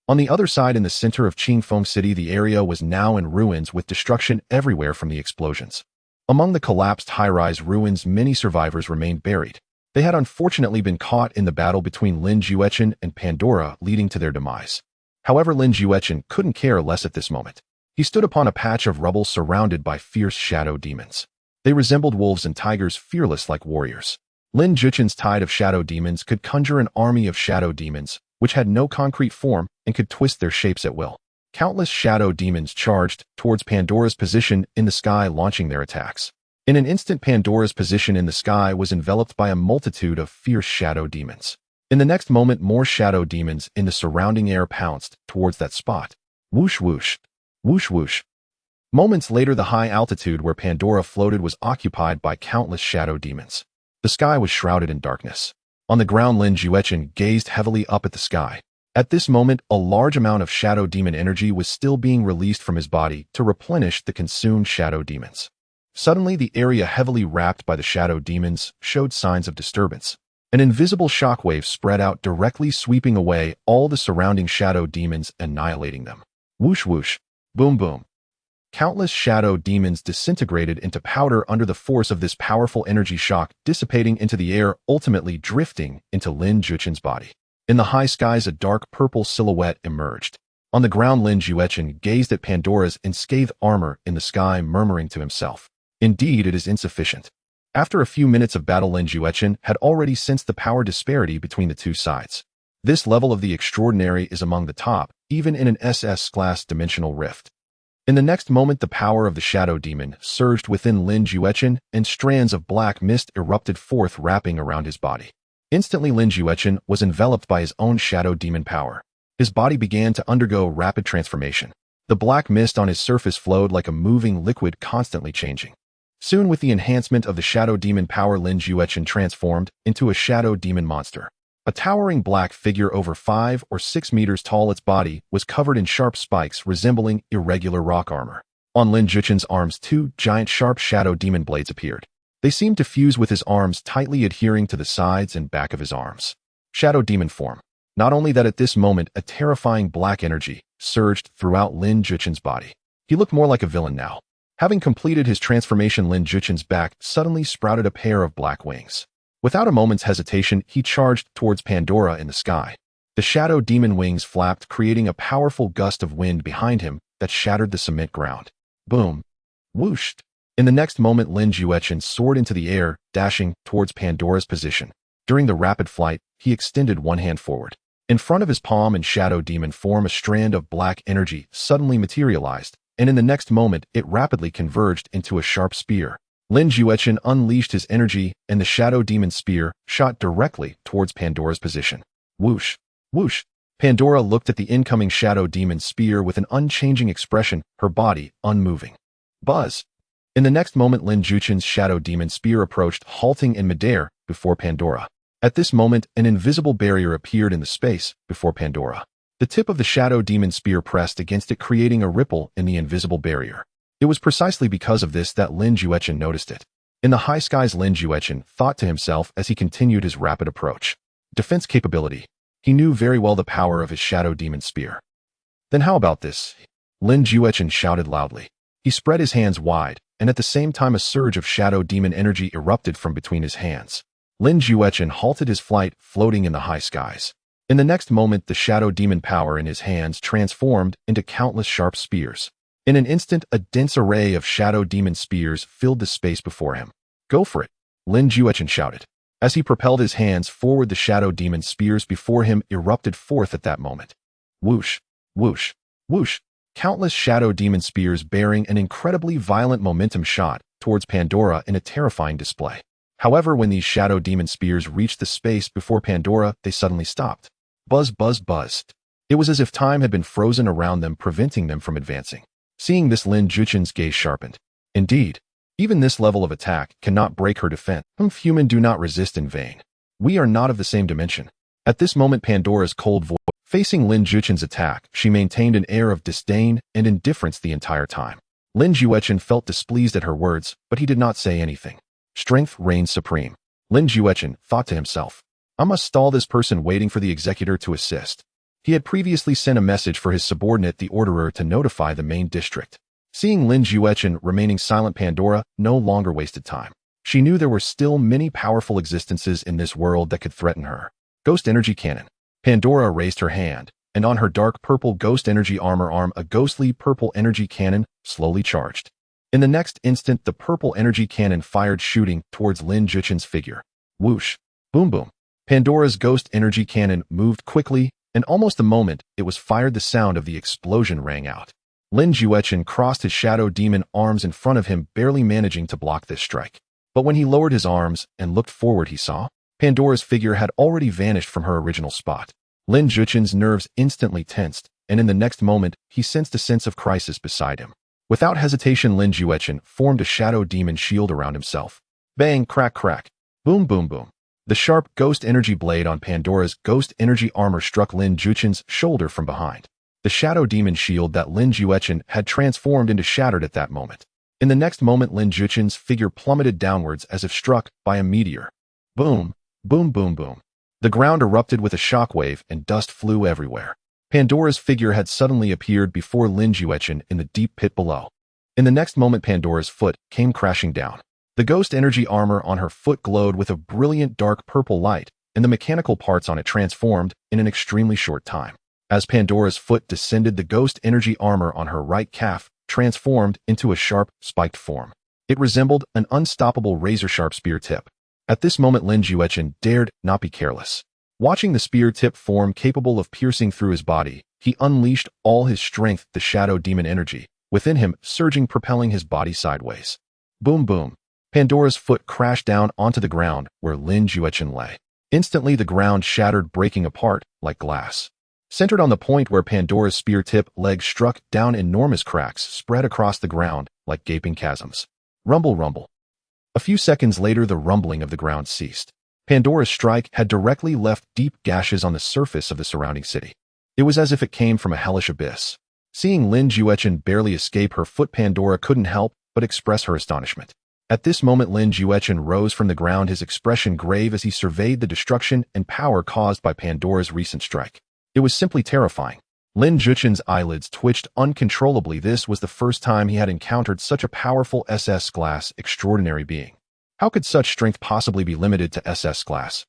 On the other side, in the center of Qingfeng City, the area was now in ruins with destruction everywhere from the explosions. Among the collapsed high-rise ruins, many survivors remained buried. They had unfortunately been caught in the battle between Lin Juechen and Pandora, leading to their demise. However, Lin Juechen couldn't care less at this moment. He stood upon a patch of rubble surrounded by fierce shadow demons. They resembled wolves and tigers, fearless like warriors. Lin Juechen's tide of shadow demons could conjure an army of shadow demons, which had no concrete form and could twist their shapes at will. Countless shadow demons charged towards Pandora's position in the sky, launching their attacks. In an instant, Pandora's position in the sky was enveloped by a multitude of fierce shadow demons. In the next moment, more shadow demons in the surrounding air pounced towards that spot. Whoosh whoosh, whoosh whoosh. Moments later, the high altitude where Pandora floated was occupied by countless shadow demons. The sky was shrouded in darkness. On the ground, Lin Juechen gazed heavily up at the sky. At this moment, a large amount of shadow demon energy was still being released from his body to replenish the consumed shadow demons. Suddenly, the area heavily wrapped by the shadow demons showed signs of disturbance. An invisible shockwave spread out, directly sweeping away all the surrounding shadow demons, annihilating them. Whoosh whoosh, boom boom. Countless shadow demons disintegrated into powder under the force of this powerful energy shock, dissipating into the air, ultimately drifting into Lin Juechen's body. In the high skies, a dark purple silhouette emerged. On the ground, Lin Juechen gazed at Pandora's unscathed armor in the sky, murmuring to himself, "Indeed, it is insufficient." After a few minutes of battle, Lin Juechen had already sensed the power disparity between the two sides. This level of the extraordinary is among the top, even in an SS-class dimensional rift. In the next moment, the power of the shadow demon surged within Lin Juechen, and strands of black mist erupted forth, wrapping around his body. Instantly, Lin Juechen was enveloped by his own shadow demon power. His body began to undergo rapid transformation. The black mist on his surface flowed like a moving liquid, constantly changing. Soon, with the enhancement of the shadow demon power, Lin Juechen transformed into a shadow demon monster. A towering black figure over 5 or 6 meters tall, its body was covered in sharp spikes resembling irregular rock armor. On Lin Juechen's arms, 2 giant sharp shadow demon blades appeared. They seemed to fuse with his arms, tightly adhering to the sides and back of his arms. Shadow demon form. Not only that, at this moment, a terrifying black energy surged throughout Lin Juechen's body. He looked more like a villain now. Having completed his transformation, Lin Juechen's back suddenly sprouted a pair of black wings. Without a moment's hesitation, he charged towards Pandora in the sky. The shadow demon wings flapped, creating a powerful gust of wind behind him that shattered the cement ground. Boom. Whooshed. In the next moment, Lin Juechen soared into the air, dashing towards Pandora's position. During the rapid flight, he extended one hand forward. In front of his palm, in shadow demon form, a strand of black energy suddenly materialized, and in the next moment, it rapidly converged into a sharp spear. Lin Juechen unleashed his energy, and the shadow demon spear shot directly towards Pandora's position. Whoosh. Whoosh. Pandora looked at the incoming shadow demon spear with an unchanging expression, her body unmoving. Buzz. In the next moment, Lin Juchen's shadow demon spear approached, halting in midair before Pandora. At this moment, an invisible barrier appeared in the space before Pandora. The tip of the shadow demon spear pressed against it, creating a ripple in the invisible barrier. It was precisely because of this that Lin Juchen noticed it. In the high skies, Lin Juchen thought to himself as he continued his rapid approach. Defense capability. He knew very well the power of his shadow demon spear. Then how about this? Lin Juchen shouted loudly. He spread his hands wide, and at the same time a surge of shadow demon energy erupted from between his hands. Lin Juchen halted his flight, floating in the high skies. In the next moment, the shadow demon power in his hands transformed into countless sharp spears. In an instant, a dense array of shadow demon spears filled the space before him. Go for it, Lin Juchen shouted. As he propelled his hands forward, the shadow demon spears before him erupted forth at that moment. Whoosh, whoosh, whoosh. Countless shadow demon spears bearing an incredibly violent momentum shot towards Pandora in a terrifying display. However, when these shadow demon spears reached the space before Pandora, they suddenly stopped. Buzz, buzz, buzzed. It was as if time had been frozen around them, preventing them from advancing. Seeing this, Lin Juchen's gaze sharpened. Indeed, even this level of attack cannot break her defense. Human do not resist in vain. We are not of the same dimension. At this moment, Pandora's cold voice. Facing Lin Juchen's attack, she maintained an air of disdain and indifference the entire time. Lin Juchen felt displeased at her words, but he did not say anything. Strength reigns supreme. Lin Juchen thought to himself. I must stall this person waiting for the executor to assist. He had previously sent a message for his subordinate, the orderer, to notify the main district. Seeing Lin Juchen remaining silent, Pandora no longer wasted time. She knew there were still many powerful existences in this world that could threaten her. Ghost energy cannon. Pandora raised her hand, and on her dark purple ghost energy arm, a ghostly purple energy cannon slowly charged. In the next instant, the purple energy cannon fired, shooting towards Lin Juchen's figure. Whoosh, boom, boom. Pandora's ghost energy cannon moved quickly, and almost the moment it was fired, the sound of the explosion rang out. Lin Juchen crossed his shadow demon arms in front of him, barely managing to block this strike. But when he lowered his arms and looked forward, he saw Pandora's figure had already vanished from her original spot. Lin Juchen's nerves instantly tensed, and in the next moment, he sensed a sense of crisis beside him. Without hesitation, Lin Juchen formed a shadow demon shield around himself. Bang, crack, crack. Boom, boom, boom. The sharp ghost energy blade on Pandora's ghost energy armor struck Lin Juchen's shoulder from behind. The shadow demon shield that Lin Juchen had transformed into shattered at that moment. In the next moment, Lin Juchen's figure plummeted downwards as if struck by a meteor. Boom, boom, boom, boom. The ground erupted with a shockwave and dust flew everywhere. Pandora's figure had suddenly appeared before Lin Juchen in the deep pit below. In the next moment, Pandora's foot came crashing down. The ghost energy armor on her foot glowed with a brilliant dark purple light, and the mechanical parts on it transformed in an extremely short time. As Pandora's foot descended, the ghost energy armor on her right calf transformed into a sharp, spiked form. It resembled an unstoppable razor-sharp spear tip. At this moment, Lin Juchen dared not be careless. Watching the spear tip form capable of piercing through his body, he unleashed all his strength, the shadow demon energy within him surging, propelling his body sideways. Boom, boom. Pandora's foot crashed down onto the ground where Lin Juchen lay. Instantly, the ground shattered, breaking apart like glass. Centered on the point where Pandora's spear tip leg struck down, enormous cracks spread across the ground like gaping chasms. Rumble, rumble. A few seconds later, the rumbling of the ground ceased. Pandora's strike had directly left deep gashes on the surface of the surrounding city. It was as if it came from a hellish abyss. Seeing Lin Juchen barely escape her foot, Pandora couldn't help but express her astonishment. At this moment, Lin Juchen rose from the ground, his expression grave as he surveyed the destruction and power caused by Pandora's recent strike. It was simply terrifying. Lin Juchen's eyelids twitched uncontrollably. This was the first time he had encountered such a powerful SS class extraordinary being. How could such strength possibly be limited to SS class?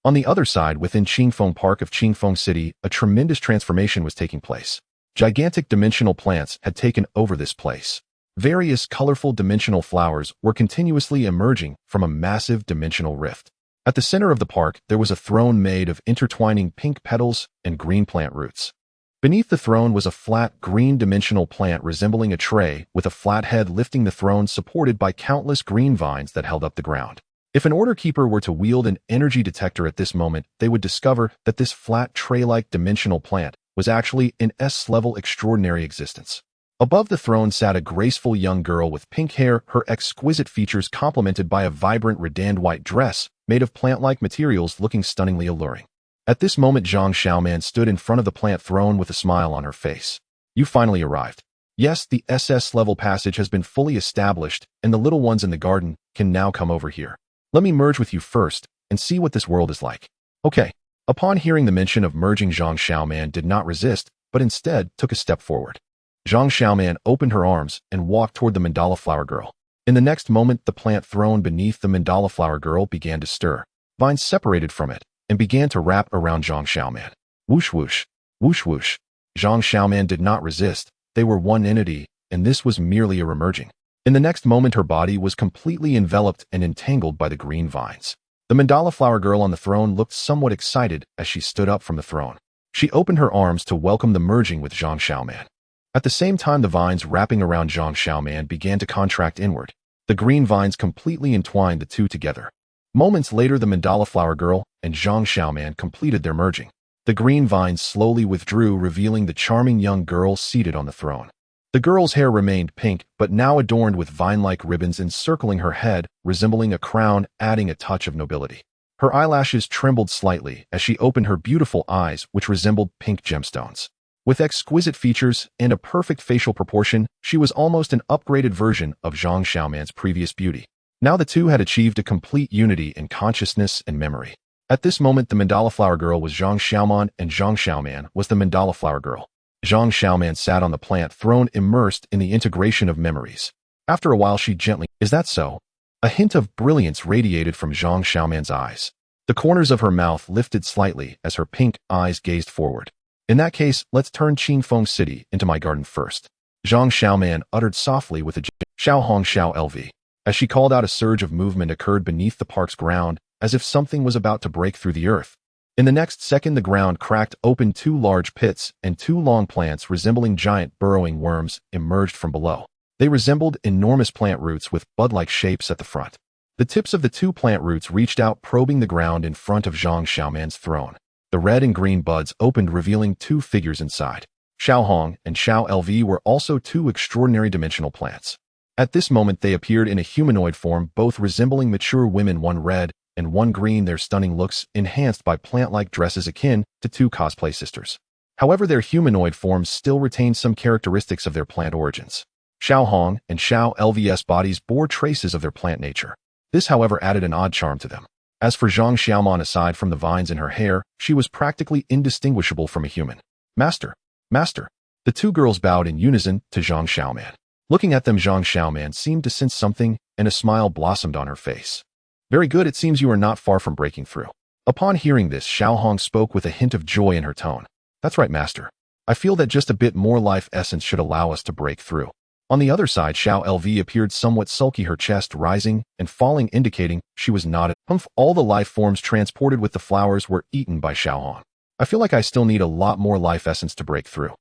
On the other side, within Qingfeng Park of Qingfeng City, a tremendous transformation was taking place. Gigantic dimensional plants had taken over this place. Various colorful dimensional flowers were continuously emerging from a massive dimensional rift. At the center of the park, there was a throne made of intertwining pink petals and green plant roots. Beneath the throne was a flat, green dimensional plant resembling a tray with a flat head lifting the throne, supported by countless green vines that held up the ground. If an order keeper were to wield an energy detector at this moment, they would discover that this flat tray-like dimensional plant was actually an S-level extraordinary existence. Above the throne sat a graceful young girl with pink hair, her exquisite features complemented by a vibrant redanned white dress made of plant-like materials looking stunningly alluring. At this moment, Zhang Xiaoman stood in front of the plant throne with a smile on her face. You finally arrived. Yes, the SS level passage has been fully established, and the little ones in the garden can now come over here. Let me merge with you first and see what this world is like. Okay. Upon hearing the mention of merging, Zhang Xiaoman did not resist, but instead took a step forward. Zhang Xiaoman opened her arms and walked toward the mandala flower girl. In the next moment, the plant thrown beneath the mandala flower girl began to stir. Vines separated from it and began to wrap around Zhang Xiaoman. Whoosh whoosh, whoosh whoosh. Zhang Xiaoman did not resist. They were one entity, and this was merely a remerging. In the next moment, her body was completely enveloped and entangled by the green vines. The mandala flower girl on the throne looked somewhat excited as she stood up from the throne. She opened her arms to welcome the merging with Zhang Xiaoman. At the same time, the vines wrapping around Zhang Xiaoman began to contract inward. The green vines completely entwined the two together. Moments later, the mandala flower girl and Zhang Xiaoman completed their merging. The green vines slowly withdrew, revealing the charming young girl seated on the throne. The girl's hair remained pink, but now adorned with vine-like ribbons encircling her head, resembling a crown, adding a touch of nobility. Her eyelashes trembled slightly as she opened her beautiful eyes, which resembled pink gemstones. With exquisite features and a perfect facial proportion, she was almost an upgraded version of Zhang Xiaoman's previous beauty. Now the two had achieved a complete unity in consciousness and memory. At this moment, the mandala flower girl was Zhang Xiaoman and Zhang Xiaoman was the mandala flower girl. Zhang Xiaoman sat on the plant throne immersed in the integration of memories. After a while, she gently, "Is that so?" A hint of brilliance radiated from Zhang Xiaoman's eyes. The corners of her mouth lifted slightly as her pink eyes gazed forward. In that case, let's turn Qingfeng City into my garden first. Zhang Xiaoman uttered softly with a Xiao Hong Xiao LV. As she called out, a surge of movement occurred beneath the park's ground, as if something was about to break through the earth. In the next second, the ground cracked open, two large pits, and two long plants resembling giant burrowing worms emerged from below. They resembled enormous plant roots with bud-like shapes at the front. The tips of the two plant roots reached out, probing the ground in front of Zhang Xiaoman's throne. The red and green buds opened, revealing two figures inside. Xiao Hong and Xiao LV were also two extraordinary dimensional plants. At this moment, they appeared in a humanoid form, both resembling mature women, one red and one green, their stunning looks enhanced by plant-like dresses akin to two cosplay sisters. However, their humanoid forms still retained some characteristics of their plant origins. Xiao Hong and Xiao LV's bodies bore traces of their plant nature. This, however, added an odd charm to them. As for Zhang Xiaoman, aside from the vines in her hair, she was practically indistinguishable from a human. Master, Master. The two girls bowed in unison to Zhang Xiaoman. Looking at them, Zhang Xiaoman seemed to sense something, and a smile blossomed on her face. Very good, it seems you are not far from breaking through. Upon hearing this, Xiao Hong spoke with a hint of joy in her tone. That's right, Master. I feel that just a bit more life essence should allow us to break through. On the other side, Xiao LV appeared somewhat sulky, her chest rising and falling, indicating she was not at all the life forms transported with the flowers were eaten by Xiao Hong. I feel like I still need a lot more life essence to break through.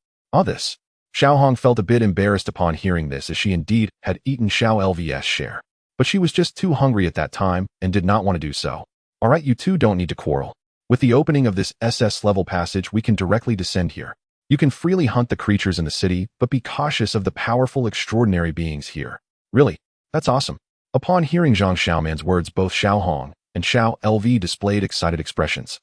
This. Xiao Hong felt a bit embarrassed upon hearing this, as she indeed had eaten Xiao LV's share. But she was just too hungry at that time and did not want to do so. Alright, you two don't need to quarrel. With the opening of this SS level passage, we can directly descend here. You can freely hunt the creatures in the city, but be cautious of the powerful, extraordinary beings here. Really? That's awesome. Upon hearing Zhang Xiaoman's words, both Xiao Hong and Xiao LV displayed excited expressions.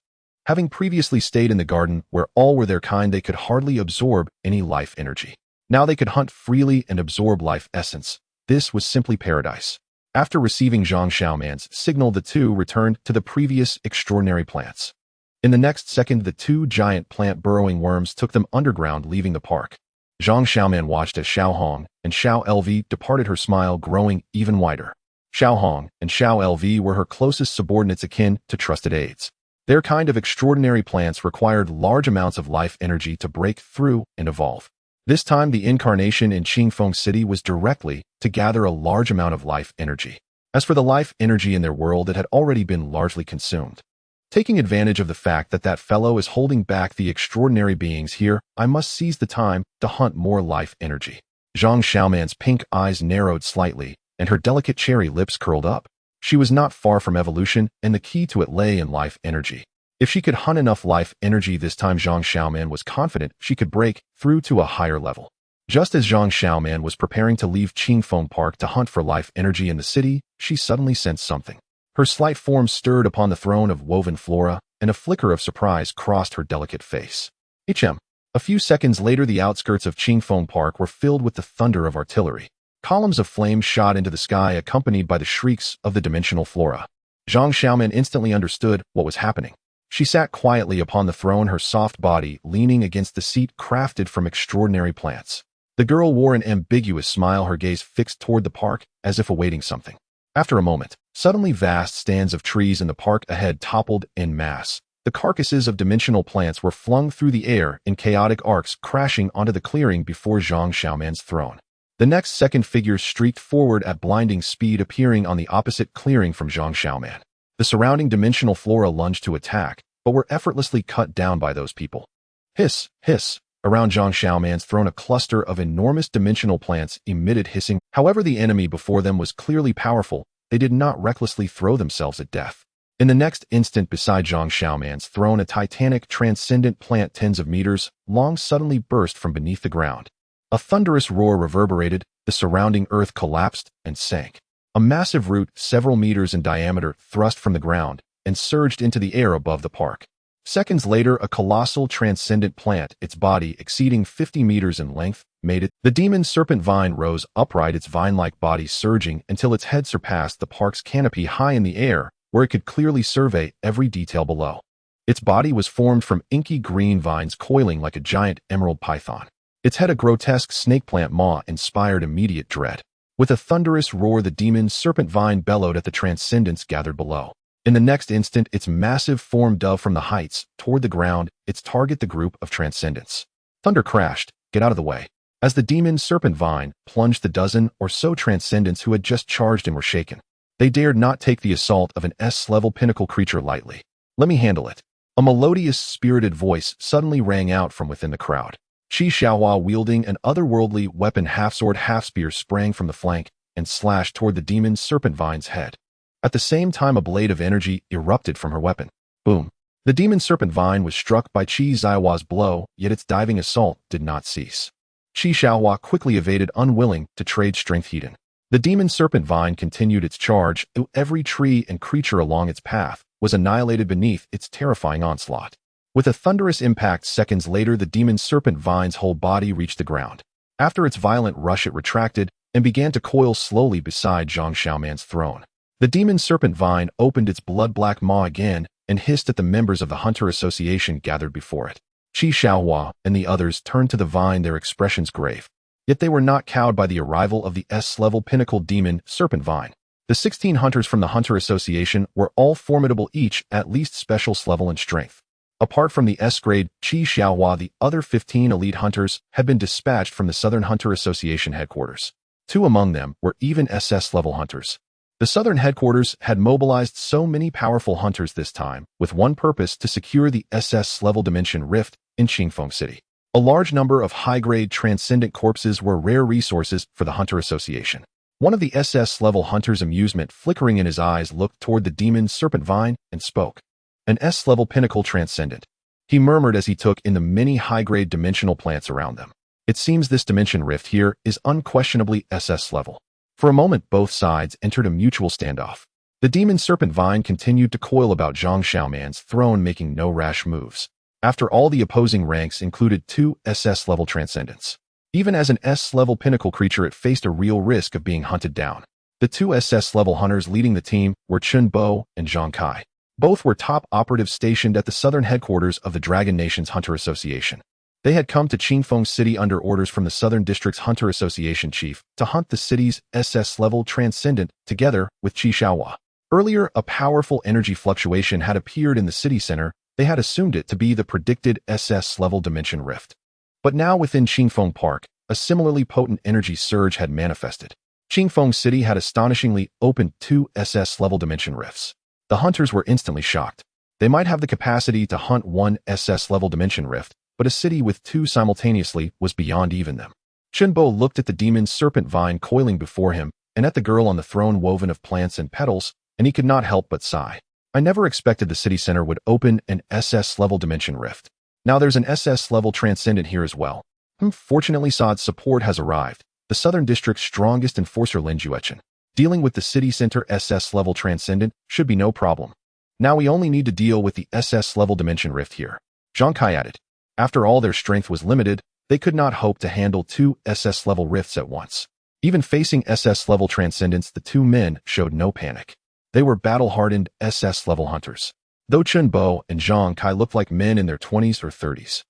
Having previously stayed in the garden where all were their kind, they could hardly absorb any life energy. Now they could hunt freely and absorb life essence. This was simply paradise. After receiving Zhang Xiaoman's signal, the two returned to the previous extraordinary plants. In the next second, the two giant plant burrowing worms took them underground, leaving the park. Zhang Xiaoman watched as Xiao Hong and Xiao LV departed, her smile growing even wider. Xiao Hong and Xiao LV were her closest subordinates, akin to trusted aides. Their kind of extraordinary plants required large amounts of life energy to break through and evolve. This time, the incarnation in Qingfeng City was directly to gather a large amount of life energy. As for the life energy in their world, it had already been largely consumed. Taking advantage of the fact that that fellow is holding back the extraordinary beings here, I must seize the time to hunt more life energy. Zhang Xiaoman's pink eyes narrowed slightly, and her delicate cherry lips curled up. She was not far from evolution, and the key to it lay in life energy. If she could hunt enough life energy this time, Zhang Xiaoman was confident she could break through to a higher level. Just as Zhang Xiaoman was preparing to leave Qingfeng Park to hunt for life energy in the city, she suddenly sensed something. Her slight form stirred upon the throne of woven flora, and a flicker of surprise crossed her delicate face. A few seconds later, the outskirts of Qingfeng Park were filled with the thunder of artillery. Columns of flame shot into the sky, accompanied by the shrieks of the dimensional flora. Zhang Xiaoman instantly understood what was happening. She sat quietly upon the throne, her soft body leaning against the seat crafted from extraordinary plants. The girl wore an ambiguous smile, her gaze fixed toward the park, as if awaiting something. After a moment, suddenly vast stands of trees in the park ahead toppled en masse. The carcasses of dimensional plants were flung through the air in chaotic arcs, crashing onto the clearing before Zhang Xiaoman's throne. The next second, figures streaked forward at blinding speed, appearing on the opposite clearing from Zhang Xiaoman. The surrounding dimensional flora lunged to attack, but were effortlessly cut down by those people. Hiss, hiss. Around Zhang Xiaoman's throne, a cluster of enormous dimensional plants emitted hissing. However, the enemy before them was clearly powerful. They did not recklessly throw themselves at death. In the next instant, beside Zhang Xiaoman's throne, a titanic, transcendent plant tens of meters long suddenly burst from beneath the ground. A thunderous roar reverberated, the surrounding earth collapsed and sank. A massive root, several meters in diameter, thrust from the ground and surged into the air above the park. Seconds later, a colossal, transcendent plant, its body exceeding 50 meters in length, made it. The demon serpent vine rose upright, its vine-like body surging until its head surpassed the park's canopy, high in the air, where it could clearly survey every detail below. Its body was formed from inky green vines coiling like a giant emerald python. Its head, a grotesque snake plant maw, inspired immediate dread. With a thunderous roar, the demon serpent vine bellowed at the transcendence gathered below. In the next instant, its massive form dove from the heights toward the ground, its target the group of transcendence. Thunder crashed. Get out of the way. As the demon serpent vine plunged, the dozen or so transcendents who had just charged in were shaken. They dared not take the assault of an S-level pinnacle creature lightly. Let me handle it. A melodious, spirited voice suddenly rang out from within the crowd. Qi Xiaohua, wielding an otherworldly weapon, half-sword, half-spear, sprang from the flank and slashed toward the demon serpent vine's head. At the same time, a blade of energy erupted from her weapon. Boom! The demon serpent vine was struck by Qi Xiaohua's blow, yet its diving assault did not cease. Qi Xiaohua quickly evaded, unwilling to trade strength heated. The demon serpent vine continued its charge, though every tree and creature along its path was annihilated beneath its terrifying onslaught. With a thunderous impact, seconds later, the demon serpent vine's whole body reached the ground. After its violent rush, it retracted and began to coil slowly beside Zhang Xiaoman's throne. The demon serpent vine opened its blood-black maw again and hissed at the members of the Hunter Association gathered before it. Qi Xiaohua and the others turned to the vine, their expressions grave. Yet they were not cowed by the arrival of the S-level pinnacle demon serpent vine. The 16 hunters from the Hunter Association were all formidable, each at least specialist level in strength. Apart from the S-grade Qi Xiaohua, the other 15 elite hunters had been dispatched from the Southern Hunter Association headquarters. 2 among them were even SS-level hunters. The Southern headquarters had mobilized so many powerful hunters this time, with one purpose: to secure the SS-level dimension rift in Qingfeng City. A large number of high-grade transcendent corpses were rare resources for the Hunter Association. One of the SS-level hunters, amusement flickering in his eyes, looked toward the demon serpent vine and spoke. An S-level pinnacle transcendent, he murmured as he took in the many high-grade dimensional plants around them. It seems this dimension rift here is unquestionably SS-level. For a moment, both sides entered a mutual standoff. The demon serpent vine continued to coil about Zhang Xiaoman's throne, making no rash moves. After all, the opposing ranks included 2 SS-level transcendents. Even as an S-level pinnacle creature, it faced a real risk of being hunted down. The 2 SS-level hunters leading the team were Chun Bo and Zhang Kai. Both were top operatives stationed at the southern headquarters of the Dragon Nation's Hunter Association. They had come to Qingfeng City under orders from the Southern District's Hunter Association chief to hunt the city's SS-level transcendent together with Qi Xiaohua. Earlier, a powerful energy fluctuation had appeared in the city center. They had assumed it to be the predicted SS-level dimension rift. But now within Qingfeng Park, a similarly potent energy surge had manifested. Qingfeng City had astonishingly opened 2 SS-level dimension rifts. The hunters were instantly shocked. They might have the capacity to hunt 1 SS-level dimension rift, but a city with 2 simultaneously was beyond even them. Chunbo looked at the demon serpent vine coiling before him and at the girl on the throne woven of plants and petals, and he could not help but sigh. I never expected the city center would open an SS-level dimension rift. Now there's an SS-level transcendent here as well. Fortunately, Saad's support has arrived. The Southern District's strongest enforcer Lin Juechen. Dealing with the city center SS-level Transcendent should be no problem. Now we only need to deal with the SS-level Dimension Rift here. Zhang Kai added. After all, their strength was limited. They could not hope to handle 2 SS-level rifts at once. Even facing SS-level Transcendents, the 2 men showed no panic. They were battle-hardened SS-level hunters. Though Chun Bo and Zhang Kai looked like men in their 20s or 30s.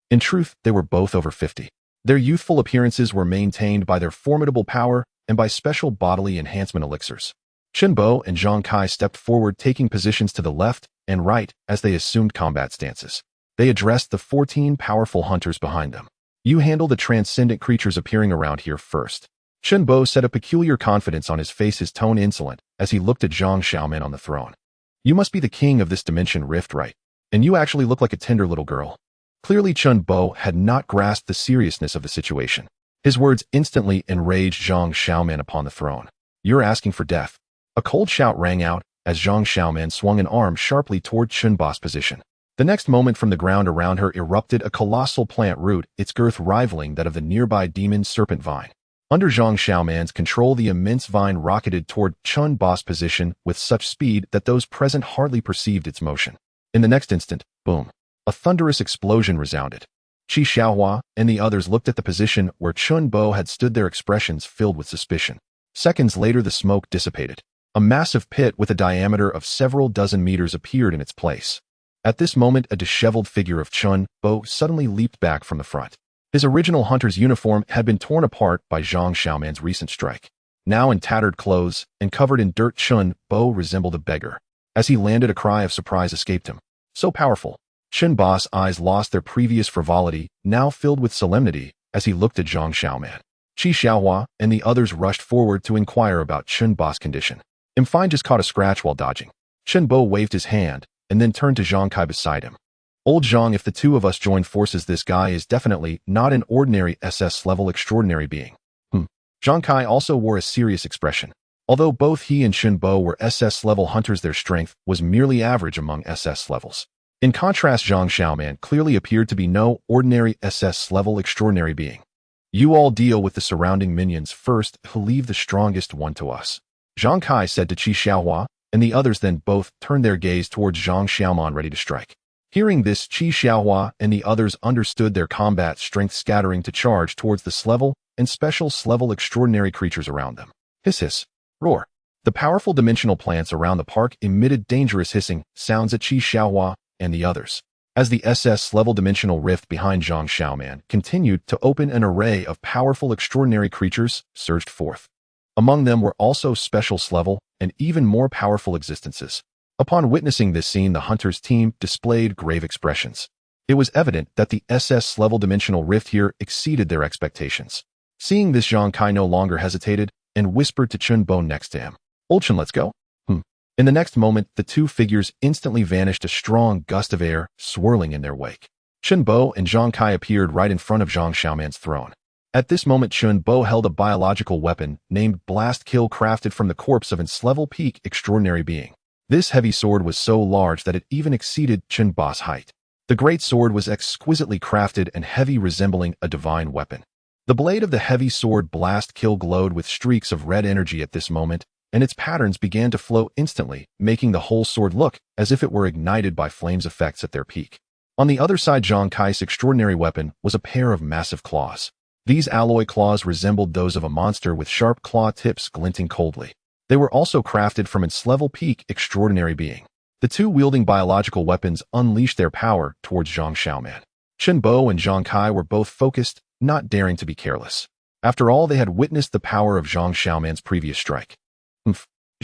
In truth, they were both over 50. Their youthful appearances were maintained by their formidable power and by special bodily enhancement elixirs. Chun Bo and Zhang Kai stepped forward, taking positions to the left and right as they assumed combat stances. They addressed the 14 powerful hunters behind them. You handle the transcendent creatures appearing around here first. Chun Bo set a peculiar confidence on his face, his tone insolent, as he looked at Zhang Xiaoman on the throne. You must be the king of this dimension rift, right? And you actually look like a tender little girl. Clearly Chun Bo had not grasped the seriousness of the situation. His words instantly enraged Zhang Xiaoman upon the throne. You're asking for death. A cold shout rang out as Zhang Xiaoman swung an arm sharply toward Chun Bo's position. The next moment, from the ground around her erupted a colossal plant root, its girth rivaling that of the nearby demon serpent vine. Under Zhang Xiaoman's control, the immense vine rocketed toward Chun Bo's position with such speed that those present hardly perceived its motion. In the next instant, boom, a thunderous explosion resounded. Qi Xiaohua and the others looked at the position where Chun Bo had stood, their expressions filled with suspicion. Seconds later, the smoke dissipated. A massive pit with a diameter of several dozen meters appeared in its place. At this moment, a disheveled figure of Chun Bo suddenly leaped back from the front. His original hunter's uniform had been torn apart by Zhang Xiaoman's recent strike. Now in tattered clothes and covered in dirt, Chun Bo resembled a beggar. As he landed, a cry of surprise escaped him. So powerful. Chun Bo's eyes lost their previous frivolity, now filled with solemnity, as he looked at Zhang Xiaoman. Qi Xiaohua and the others rushed forward to inquire about Chun Bo's condition. Fine just caught a scratch while dodging. Chun Bo waved his hand and then turned to Zhang Kai beside him. Old Zhang, if the two of us join forces, this guy is definitely not an ordinary SS-level extraordinary being. Zhang Kai also wore a serious expression. Although both he and Chun Bo were SS-level hunters, their strength was merely average among SS levels. In contrast, Zhang Xiaoman clearly appeared to be no ordinary SS-level extraordinary being. You all deal with the surrounding minions first, who'll leave the strongest one to us. Zhang Kai said to Qi Xiaohua, and the others then both turned their gaze towards Zhang Xiaoman, ready to strike. Hearing this, Qi Xiaohua and the others understood their combat strength, scattering to charge towards the S-level and special S-level extraordinary creatures around them. Hiss hiss. Roar. The powerful dimensional plants around the park emitted dangerous hissing sounds at Qi Xiaohua and the others. As the SS-level dimensional rift behind Zhang Xiaoman continued to open, an array of powerful extraordinary creatures surged forth. Among them were also special S-level and even more powerful existences. Upon witnessing this scene, the hunters' team displayed grave expressions. It was evident that the SS-level dimensional rift here exceeded their expectations. Seeing this, Zhang Kai no longer hesitated and whispered to Chun Bo next to him. Old Chun, let's go. In the next moment, the two figures instantly vanished, a strong gust of air swirling in their wake. Chun Bo and Zhang Kai appeared right in front of Zhang Xiaoman's throne. At this moment, Chun Bo held a biological weapon named Blast Kill, crafted from the corpse of an S-level peak extraordinary being. This heavy sword was so large that it even exceeded Chun Bo's height. The great sword was exquisitely crafted and heavy, resembling a divine weapon. The blade of the heavy sword Blast Kill glowed with streaks of red energy at this moment, and its patterns began to flow instantly, making the whole sword look as if it were ignited by flames effects at their peak. On the other side, Zhang Kai's extraordinary weapon was a pair of massive claws. These alloy claws resembled those of a monster, with sharp claw tips glinting coldly. They were also crafted from its level peak extraordinary being. The two wielding biological weapons unleashed their power towards Zhang Xiaoman. Chun Bo and Zhang Kai were both focused, not daring to be careless. After all, they had witnessed the power of Zhang Xiaoman's previous strike.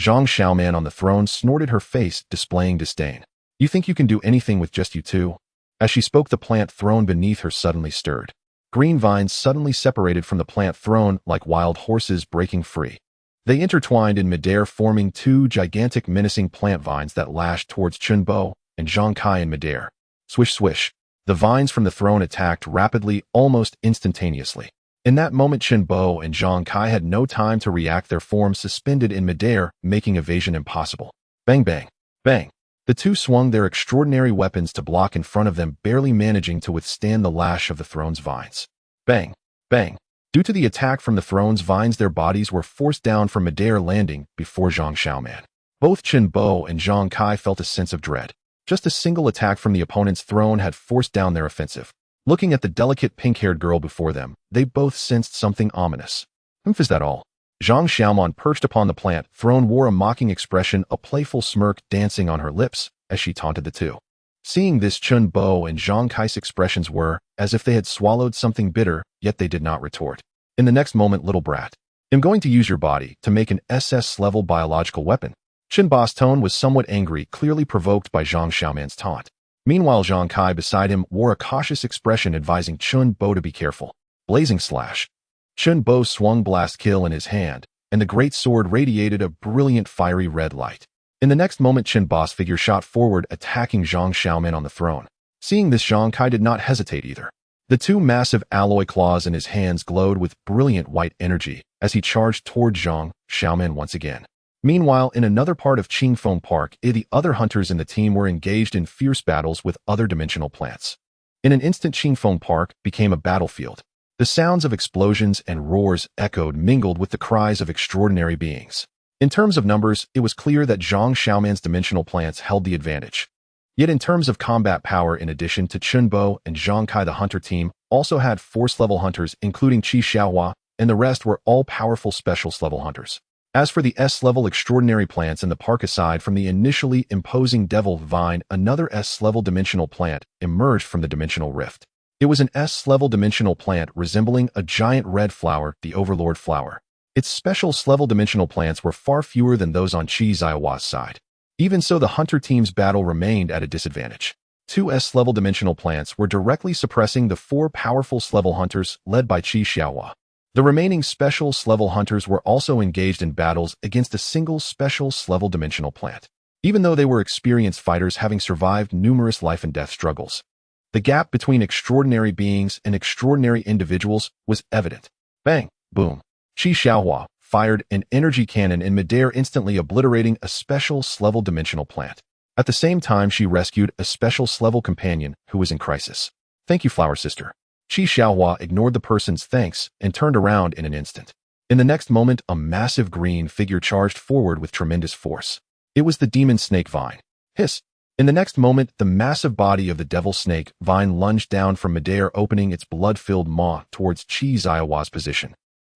Zhang Xiaoman on the throne snorted, her face displaying disdain. You think you can do anything with just you two? As she spoke, the plant throne beneath her suddenly stirred. Green vines suddenly separated from the plant throne like wild horses breaking free. They intertwined in midair, forming two gigantic menacing plant vines that lashed towards Chun Bo and Zhang Kai in midair. Swish swish. The vines from the throne attacked rapidly, almost instantaneously. In that moment, Chun Bo and Zhang Kai had no time to react, their forms suspended in midair, making evasion impossible. Bang bang. Bang. The two swung their extraordinary weapons to block in front of them, barely managing to withstand the lash of the throne's vines. Bang! Bang! Due to the attack from the throne's vines, their bodies were forced down from midair, landing before Zhang Xiaoman. Both Chen Bo and Zhang Kai felt a sense of dread. Just a single attack from the opponent's throne had forced down their offensive. Looking at the delicate pink-haired girl before them, they both sensed something ominous. Is that all? Zhang Xiaoman, perched upon the plant throne, wore a mocking expression, a playful smirk dancing on her lips as she taunted the two. Seeing this, Chen Bo and Zhang Kai's expressions were as if they had swallowed something bitter, yet they did not retort. In the next moment, little brat, I'm going to use your body to make an SS-level biological weapon. Chen Bo's tone was somewhat angry, clearly provoked by Zhang Xiaoman's taunt. Meanwhile, Zhang Kai beside him wore a cautious expression, advising Chen Bo to be careful. Blazing slash. Chen Bo swung blast kill in his hand, and the great sword radiated a brilliant fiery red light. In the next moment, Chen Bo's figure shot forward, attacking Zhang Xiaoman on the throne. Seeing this, Zhang Kai did not hesitate either. The two massive alloy claws in his hands glowed with brilliant white energy as he charged toward Zhang Xiaoman once again. Meanwhile, in another part of Qingfeng Park, the other hunters in the team were engaged in fierce battles with other dimensional plants. In an instant, Qingfeng Park became a battlefield. The sounds of explosions and roars echoed, mingled with the cries of extraordinary beings. In terms of numbers, it was clear that Zhang Xiaoman's dimensional plants held the advantage. Yet in terms of combat power, in addition to Chen Bo and Zhang Kai, the hunter team also had force-level hunters, including Qi Xiaohua, and the rest were all-powerful specialist-level hunters. As for the S-level extraordinary plants in the park, aside from the initially imposing Devil Vine, another S-level dimensional plant emerged from the dimensional rift. It was an S-level dimensional plant resembling a giant red flower, the Overlord flower. Its special-level dimensional plants were far fewer than those on Qi Xiaohua's side. Even so, the hunter team's battle remained at a disadvantage. Two S-level dimensional plants were directly suppressing the four powerful S-level hunters led by Qi Xiaohua. The remaining special S-level hunters were also engaged in battles against a single special S-level dimensional plant. Even though they were experienced fighters, having survived numerous life and death struggles, the gap between extraordinary beings and extraordinary individuals was evident. Bang! Boom! Qi Xiaohua fired an energy cannon in midair, instantly obliterating a special S-level dimensional plant. At the same time, she rescued a special S-level companion who was in crisis. Thank you, Flower Sister. Qi Xiaohua ignored the person's thanks and turned around in an instant. In the next moment, a massive green figure charged forward with tremendous force. It was the demon snake vine. Hiss! In the next moment, the massive body of the devil snake vine lunged down from midair, opening its blood-filled maw towards Qi Xiaohua's position.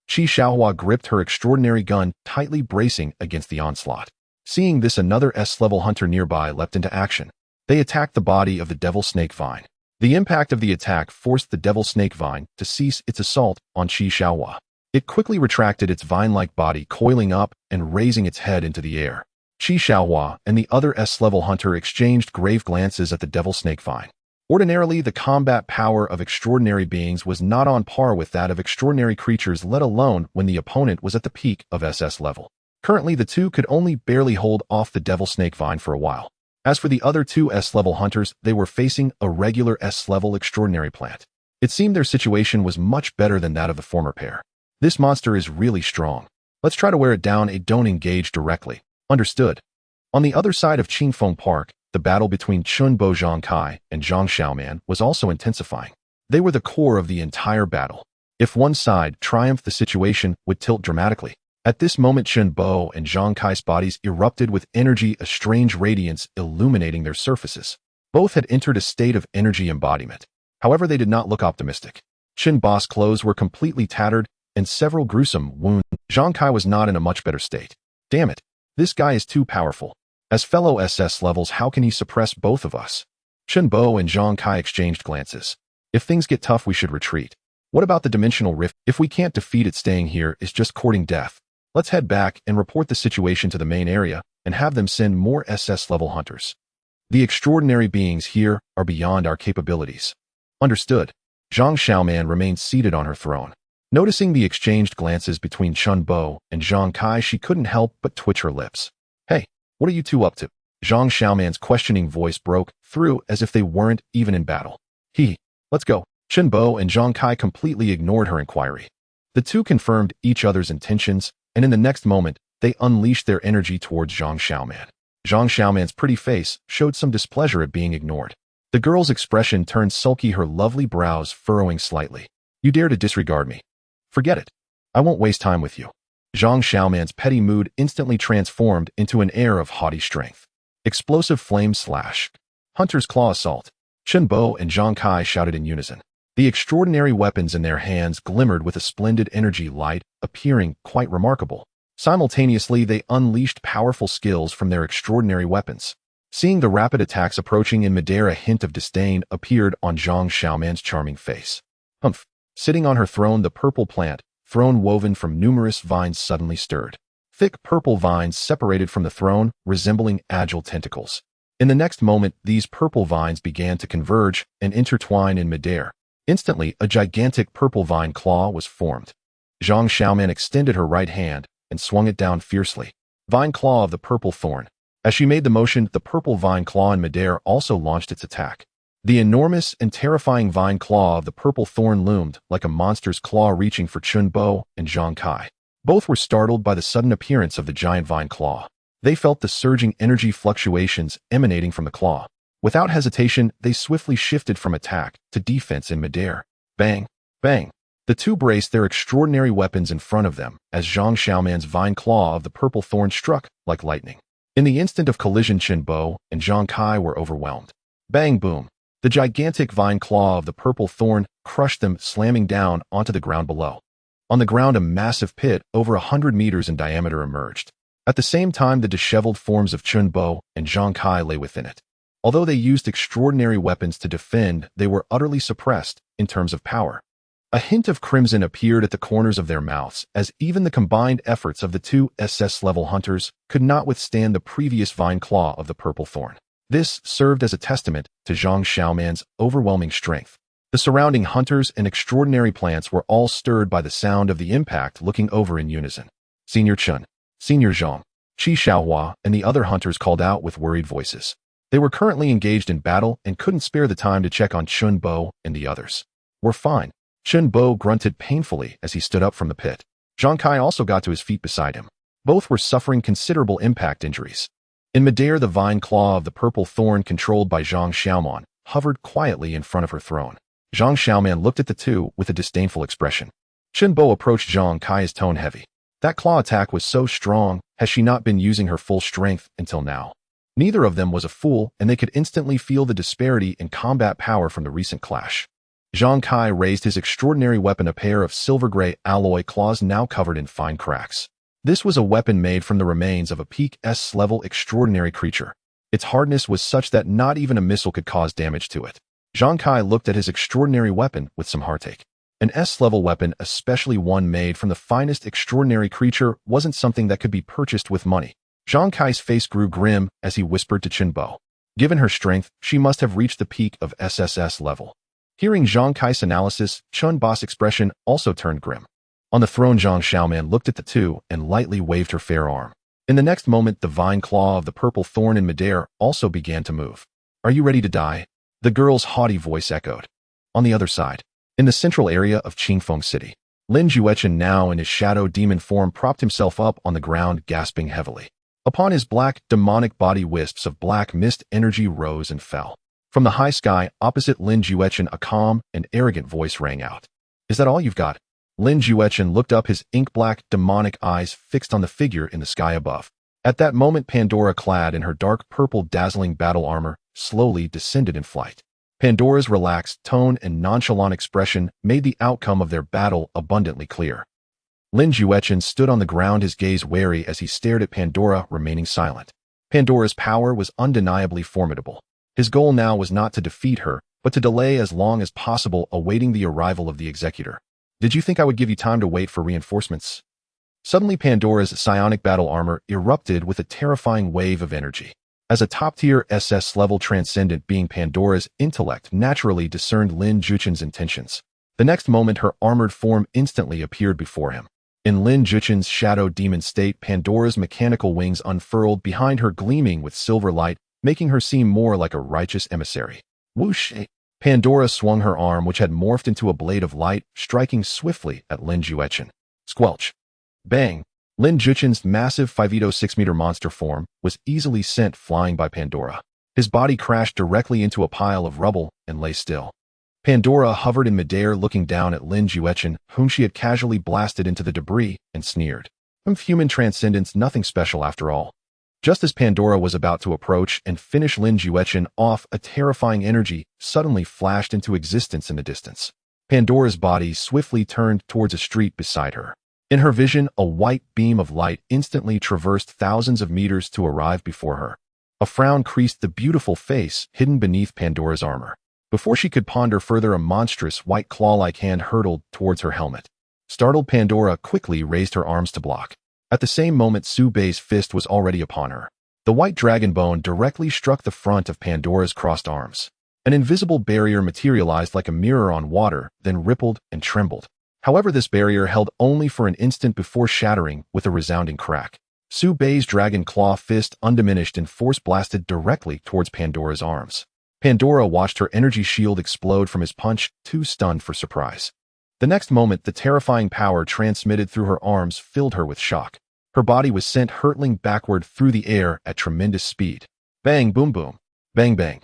Qi Xiaohua gripped her extraordinary gun, tightly bracing against the onslaught. Seeing this, another S-level hunter nearby leapt into action. They attacked the body of the devil snake vine. The impact of the attack forced the devil snake vine to cease its assault on Qi Xiaohua. It quickly retracted its vine-like body, coiling up and raising its head into the air. Qi Xiaohua and the other S-level hunter exchanged grave glances at the devil snake vine. Ordinarily, the combat power of extraordinary beings was not on par with that of extraordinary creatures, let alone when the opponent was at the peak of SS level. Currently, the two could only barely hold off the devil snake vine for a while. As for the other two S-level hunters, they were facing a regular S-level extraordinary plant. It seemed their situation was much better than that of the former pair. This monster is really strong. Let's try to wear it down. Don't engage directly. Understood. On the other side of Qingfeng Park, the battle between Chen Bo, Zhang Kai and Zhang Xiaoman was also intensifying. They were the core of the entire battle. If one side triumphed, the situation would tilt dramatically. At this moment, Chen Bo and Zhang Kai's bodies erupted with energy, a strange radiance illuminating their surfaces. Both had entered a state of energy embodiment. However, they did not look optimistic. Chen Bo's clothes were completely tattered and several gruesome wounds. Zhang Kai was not in a much better state. Damn it. This guy is too powerful. As fellow SS levels, how can he suppress both of us? Chen Bo and Zhang Kai exchanged glances. If things get tough, we should retreat. What about the dimensional rift? If we can't defeat it, staying here is just courting death. Let's head back and report the situation to the main area and have them send more SS-level hunters. The extraordinary beings here are beyond our capabilities. Understood. Zhang Xiaoman remained seated on her throne. Noticing the exchanged glances between Chen Bo and Zhang Kai, she couldn't help but twitch her lips. Hey, what are you two up to? Zhang Xiaoman's questioning voice broke through as if they weren't even in battle. Let's go. Chen Bo and Zhang Kai completely ignored her inquiry. The two confirmed each other's intentions, and in the next moment, they unleashed their energy towards Zhang Xiaoman. Zhang Xiaoman's pretty face showed some displeasure at being ignored. The girl's expression turned sulky, her lovely brows furrowing slightly. You dare to disregard me? Forget it. I won't waste time with you. Zhang Xiaoman's petty mood instantly transformed into an air of haughty strength. Explosive flame slash. Hunter's claw assault. Chen Bo and Zhang Kai shouted in unison. The extraordinary weapons in their hands glimmered with a splendid energy light, appearing quite remarkable. Simultaneously, they unleashed powerful skills from their extraordinary weapons. Seeing the rapid attacks approaching in midair, a hint of disdain appeared on Zhang Xiaoman's charming face. Humph! Sitting on her throne, the purple plant, throne woven from numerous vines, suddenly stirred. Thick purple vines separated from the throne, resembling agile tentacles. In the next moment, these purple vines began to converge and intertwine in midair. Instantly, a gigantic purple vine claw was formed. Zhang Xiaoman extended her right hand and swung it down fiercely. Vine claw of the purple thorn. As she made the motion, the purple vine claw in midair also launched its attack. The enormous and terrifying vine claw of the purple thorn loomed like a monster's claw reaching for Chen Bo and Zhang Kai. Both were startled by the sudden appearance of the giant vine claw. They felt the surging energy fluctuations emanating from the claw. Without hesitation, they swiftly shifted from attack to defense in midair. Bang! Bang! The two braced their extraordinary weapons in front of them as Zhang Xiaoman's vine claw of the purple thorn struck like lightning. In the instant of collision, Chen Bo and Zhang Kai were overwhelmed. Bang! Boom! The gigantic vine claw of the purple thorn crushed them, slamming down onto the ground below. On the ground, a massive pit over 100 meters in diameter emerged. At the same time, the disheveled forms of Chen Bo and Zhang Kai lay within it. Although they used extraordinary weapons to defend, they were utterly suppressed in terms of power. A hint of crimson appeared at the corners of their mouths, as even the combined efforts of the two SS-level hunters could not withstand the previous vine claw of the purple thorn. This served as a testament to Zhang Xiaoman's overwhelming strength. The surrounding hunters and extraordinary plants were all stirred by the sound of the impact, looking over in unison. Senior Chen, Senior Zhang, Qi Xiaohua, and the other hunters called out with worried voices. They were currently engaged in battle and couldn't spare the time to check on Chen Bo and the others. We're fine. Chen Bo grunted painfully as he stood up from the pit. Zhang Kai also got to his feet beside him. Both were suffering considerable impact injuries. In midair, the vine claw of the purple thorn, controlled by Zhang Xiaoman, hovered quietly in front of her throne. Zhang Xiaoman looked at the two with a disdainful expression. Chen Bo approached Zhang Kai, his tone heavy. That claw attack was so strong. Has she not been using her full strength until now? Neither of them was a fool, and they could instantly feel the disparity in combat power from the recent clash. Zhang Kai raised his extraordinary weapon, a pair of silver-gray alloy claws now covered in fine cracks. This was a weapon made from the remains of a peak S-level extraordinary creature. Its hardness was such that not even a missile could cause damage to it. Zhang Kai looked at his extraordinary weapon with some heartache. An S-level weapon, especially one made from the finest extraordinary creature, wasn't something that could be purchased with money. Zhang Kai's face grew grim as he whispered to Chen Bo. Given her strength, she must have reached the peak of SSS level. Hearing Zhang Kai's analysis, Chen Bo's expression also turned grim. On the throne, Zhang Xiaoman looked at the two and lightly waved her fair arm. In the next moment, the vine claw of the purple thorn in midair also began to move. Are you ready to die? The girl's haughty voice echoed. On the other side, in the central area of Qingfeng City, Lin Juechen, now in his shadow demon form, propped himself up on the ground, gasping heavily. Upon his black, demonic body, wisps of black mist energy rose and fell. From the high sky, opposite Lin Juechen, a calm and arrogant voice rang out. Is that all you've got? Lin Juechen looked up, his ink-black, demonic eyes fixed on the figure in the sky above. At that moment, Pandora, clad in her dark purple dazzling battle armor, slowly descended in flight. Pandora's relaxed tone and nonchalant expression made the outcome of their battle abundantly clear. Lin Juechen stood on the ground, his gaze wary as he stared at Pandora, remaining silent. Pandora's power was undeniably formidable. His goal now was not to defeat her, but to delay as long as possible, awaiting the arrival of the executor. Did you think I would give you time to wait for reinforcements? Suddenly, Pandora's psionic battle armor erupted with a terrifying wave of energy. As a top-tier SS-level transcendent being, Pandora's intellect naturally discerned Lin Juechen's intentions. The next moment, her armored form instantly appeared before him. In Lin Juechen's shadow demon state, Pandora's mechanical wings unfurled behind her, gleaming with silver light, making her seem more like a righteous emissary. Whoosh! Pandora swung her arm, which had morphed into a blade of light, striking swiftly at Lin Juechen. Squelch! Bang! Lin Juechen's massive 5'6" monster form was easily sent flying by Pandora. His body crashed directly into a pile of rubble and lay still. Pandora hovered in midair looking down at Lin Juechen, whom she had casually blasted into the debris, and sneered. Human transcendence, nothing special after all. Just as Pandora was about to approach and finish Lin Juechen off, a terrifying energy suddenly flashed into existence in the distance. Pandora's body swiftly turned towards a street beside her. In her vision, a white beam of light instantly traversed thousands of meters to arrive before her. A frown creased the beautiful face hidden beneath Pandora's armor. Before she could ponder further, a monstrous white claw-like hand hurtled towards her helmet. Startled, Pandora quickly raised her arms to block. At the same moment, Su Bei's fist was already upon her. The white dragon bone directly struck the front of Pandora's crossed arms. An invisible barrier materialized like a mirror on water, then rippled and trembled. However, this barrier held only for an instant before shattering with a resounding crack. Su Bei's dragon claw fist, undiminished in force, blasted directly towards Pandora's arms. Pandora watched her energy shield explode from his punch, too stunned for surprise. The next moment, the terrifying power transmitted through her arms filled her with shock. Her body was sent hurtling backward through the air at tremendous speed. Bang, boom, boom. Bang, bang.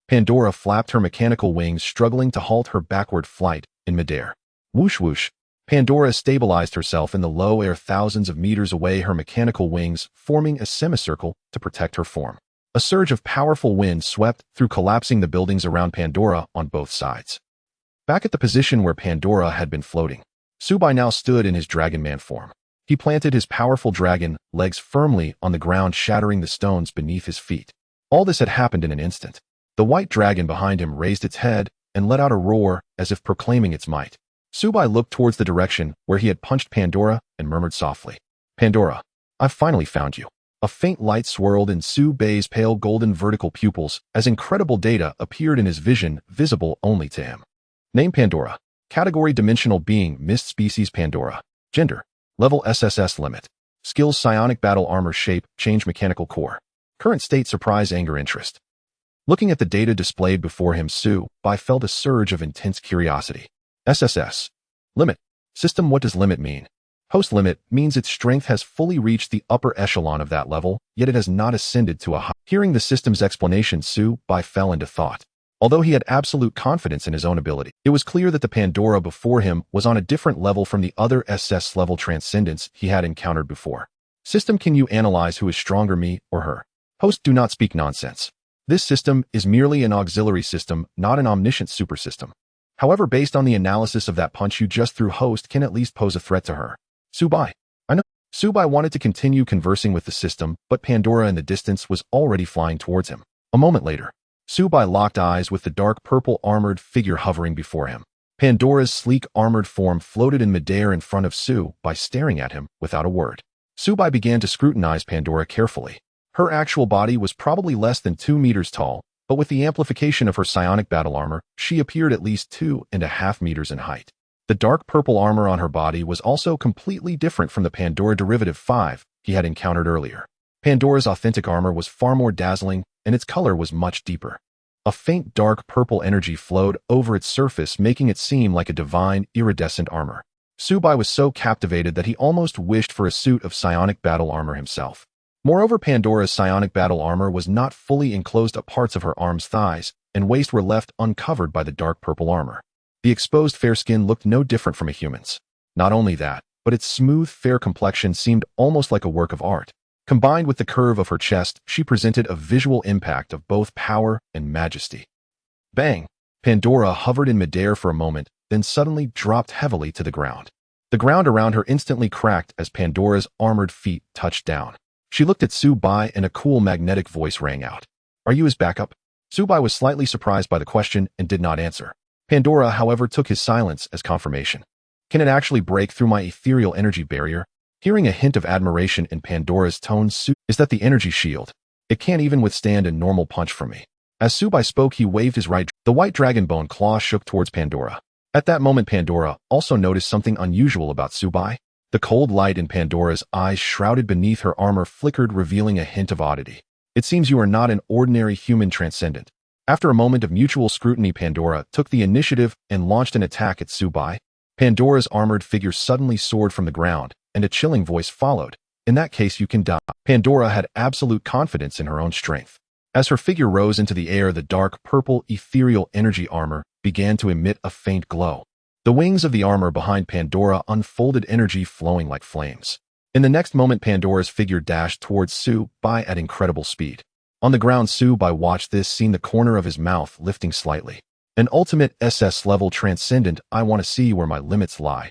Pandora flapped her mechanical wings, struggling to halt her backward flight in midair. Whoosh, whoosh. Pandora stabilized herself in the low air thousands of meters away, her mechanical wings forming a semicircle to protect her form. A surge of powerful wind swept through, collapsing the buildings around Pandora on both sides. Back at the position where Pandora had been floating, Su Bei now stood in his Dragon Man form. He planted his powerful dragon legs firmly on the ground, shattering the stones beneath his feet. All this had happened in an instant. The white dragon behind him raised its head and let out a roar as if proclaiming its might. Su Bei looked towards the direction where he had punched Pandora and murmured softly, "Pandora, I've finally found you." A faint light swirled in Su Bei's pale golden vertical pupils as incredible data appeared in his vision, visible only to him. Name: Pandora. Category: Dimensional Being, Mist Species Pandora. Gender: Level SSS limit. Skills: Psionic Battle Armor. Shape: Change Mechanical Core. Current state: Surprise, Anger, Interest. Looking at the data displayed before him, Su Bei felt a surge of intense curiosity. SSS. Limit. System. What does limit mean? Post limit means its strength has fully reached the upper echelon of that level, yet it has not ascended to a high. Hearing the system's explanation, Su Bei fell into thought. Although he had absolute confidence in his own ability, it was clear that the Pandora before him was on a different level from the other SS-level transcendents he had encountered before. System: Can you analyze who is stronger, me or her? Host: Do not speak nonsense. This system is merely an auxiliary system, not an omniscient super system. However, based on the analysis of that punch you just threw, host can at least pose a threat to her. Su Bei. I know. Su Bei wanted to continue conversing with the system, but Pandora in the distance was already flying towards him. A moment later, Su Bei locked eyes with the dark purple armored figure hovering before him. Pandora's sleek armored form floated in midair in front of Su Bei, staring at him without a word. Su Bei began to scrutinize Pandora carefully. Her actual body was probably less than 2 meters tall, but with the amplification of her psionic battle armor, she appeared at least 2.5 meters in height. The dark purple armor on her body was also completely different from the Pandora Derivative 5 he had encountered earlier. Pandora's authentic armor was far more dazzling, and its color was much deeper. A faint dark purple energy flowed over its surface, making it seem like a divine, iridescent armor. Su Bei was so captivated that he almost wished for a suit of psionic battle armor himself. Moreover, Pandora's psionic battle armor was not fully enclosed. Parts of her arms, thighs, and waist were left uncovered by the dark purple armor. The exposed fair skin looked no different from a human's. Not only that, but its smooth, fair complexion seemed almost like a work of art. Combined with the curve of her chest, she presented a visual impact of both power and majesty. Bang! Pandora hovered in midair for a moment, then suddenly dropped heavily to the ground. The ground around her instantly cracked as Pandora's armored feet touched down. She looked at Su Bei and a cool magnetic voice rang out. "Are you his backup?" Su Bei was slightly surprised by the question and did not answer. Pandora, however, took his silence as confirmation. "Can it actually break through my ethereal energy barrier?" Hearing a hint of admiration in Pandora's tone, "Is that the energy shield? It can't even withstand a normal punch from me." As Su Bei spoke, he waved his right. The white dragon bone claw shook towards Pandora. At that moment, Pandora also noticed something unusual about Su Bei. The cold light in Pandora's eyes, shrouded beneath her armor, flickered, revealing a hint of oddity. "It seems you are not an ordinary human transcendent." After a moment of mutual scrutiny, Pandora took the initiative and launched an attack at Su Bei. Pandora's armored figure suddenly soared from the ground, and a chilling voice followed. "In that case, you can die." Pandora had absolute confidence in her own strength. As her figure rose into the air, the dark purple ethereal energy armor began to emit a faint glow. The wings of the armor behind Pandora unfolded, energy flowing like flames. In the next moment, Pandora's figure dashed towards Su-bai at incredible speed. On the ground, Su-bai watched this scene, the corner of his mouth lifting slightly. An ultimate SS-level transcendent, I want to see where my limits lie.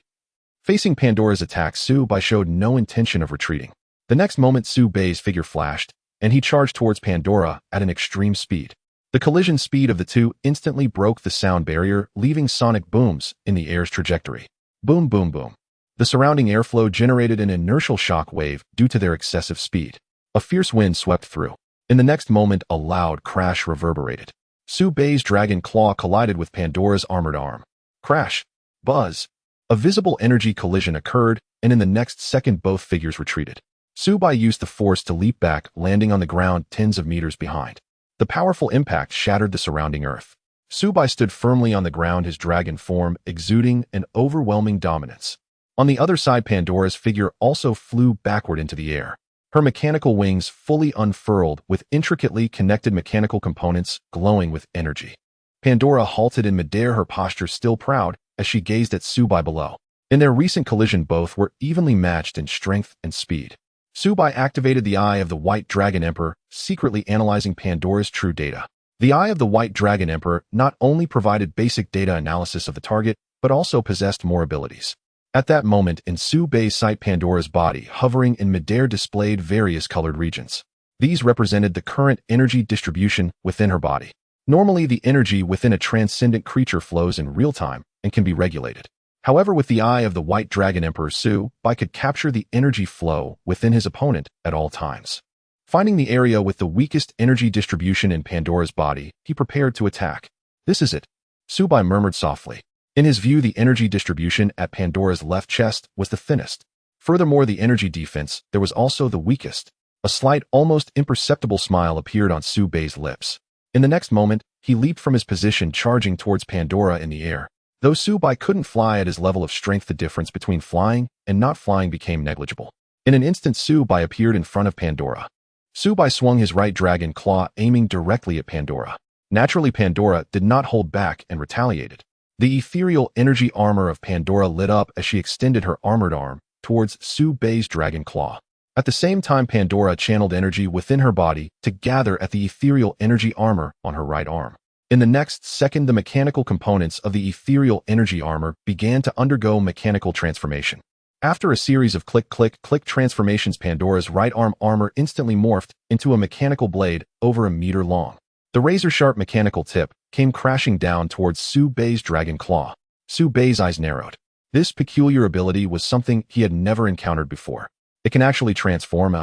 Facing Pandora's attack, Su-bai showed no intention of retreating. The next moment, Su-bai's figure flashed, and he charged towards Pandora at an extreme speed. The collision speed of the two instantly broke the sound barrier, leaving sonic booms in the air's trajectory. Boom, boom, boom. The surrounding airflow generated an inertial shock wave due to their excessive speed. A fierce wind swept through. In the next moment, a loud crash reverberated. Su-bai's dragon claw collided with Pandora's armored arm. Crash. Buzz. A visible energy collision occurred, and in the next second both figures retreated. Su-bai used the force to leap back, landing on the ground tens of meters behind. The powerful impact shattered the surrounding earth. Su-bai stood firmly on the ground, his dragon form exuding an overwhelming dominance. On the other side, Pandora's figure also flew backward into the air. Her mechanical wings fully unfurled with intricately connected mechanical components glowing with energy. Pandora halted in midair, her posture still proud, as she gazed at Su-bai below. In their recent collision, both were evenly matched in strength and speed. Su-bai activated the Eye of the White Dragon Emperor, secretly analyzing Pandora's true data. The Eye of the White Dragon Emperor not only provided basic data analysis of the target, but also possessed more abilities. At that moment, in Su-bai's sight, Pandora's body, hovering in midair, displayed various colored regions. These represented the current energy distribution within her body. Normally, the energy within a transcendent creature flows in real time and can be regulated. However, with the Eye of the White Dragon Emperor, Su-bai could capture the energy flow within his opponent at all times. Finding the area with the weakest energy distribution in Pandora's body, he prepared to attack. This is it, Su-bai murmured softly. In his view, the energy distribution at Pandora's left chest was the thinnest. Furthermore, the energy defense there was also the weakest. A slight, almost imperceptible smile appeared on Su-bai's lips. In the next moment, he leaped from his position, charging towards Pandora in the air. Though Su-bai couldn't fly at his level of strength, the difference between flying and not flying became negligible. In an instant, Su-bai appeared in front of Pandora. Su-bai swung his right dragon claw, aiming directly at Pandora. Naturally, Pandora did not hold back and retaliated. The ethereal energy armor of Pandora lit up as she extended her armored arm towards Su-bai's dragon claw. At the same time, Pandora channeled energy within her body to gather at the ethereal energy armor on her right arm. In the next second, the mechanical components of the ethereal energy armor began to undergo mechanical transformation. After a series of click-click-click transformations, Pandora's right arm armor instantly morphed into a mechanical blade over a meter long. The razor-sharp mechanical tip came crashing down towards Su-bai's dragon claw. Su-bai's eyes narrowed. This peculiar ability was something he had never encountered before. It can actually transform.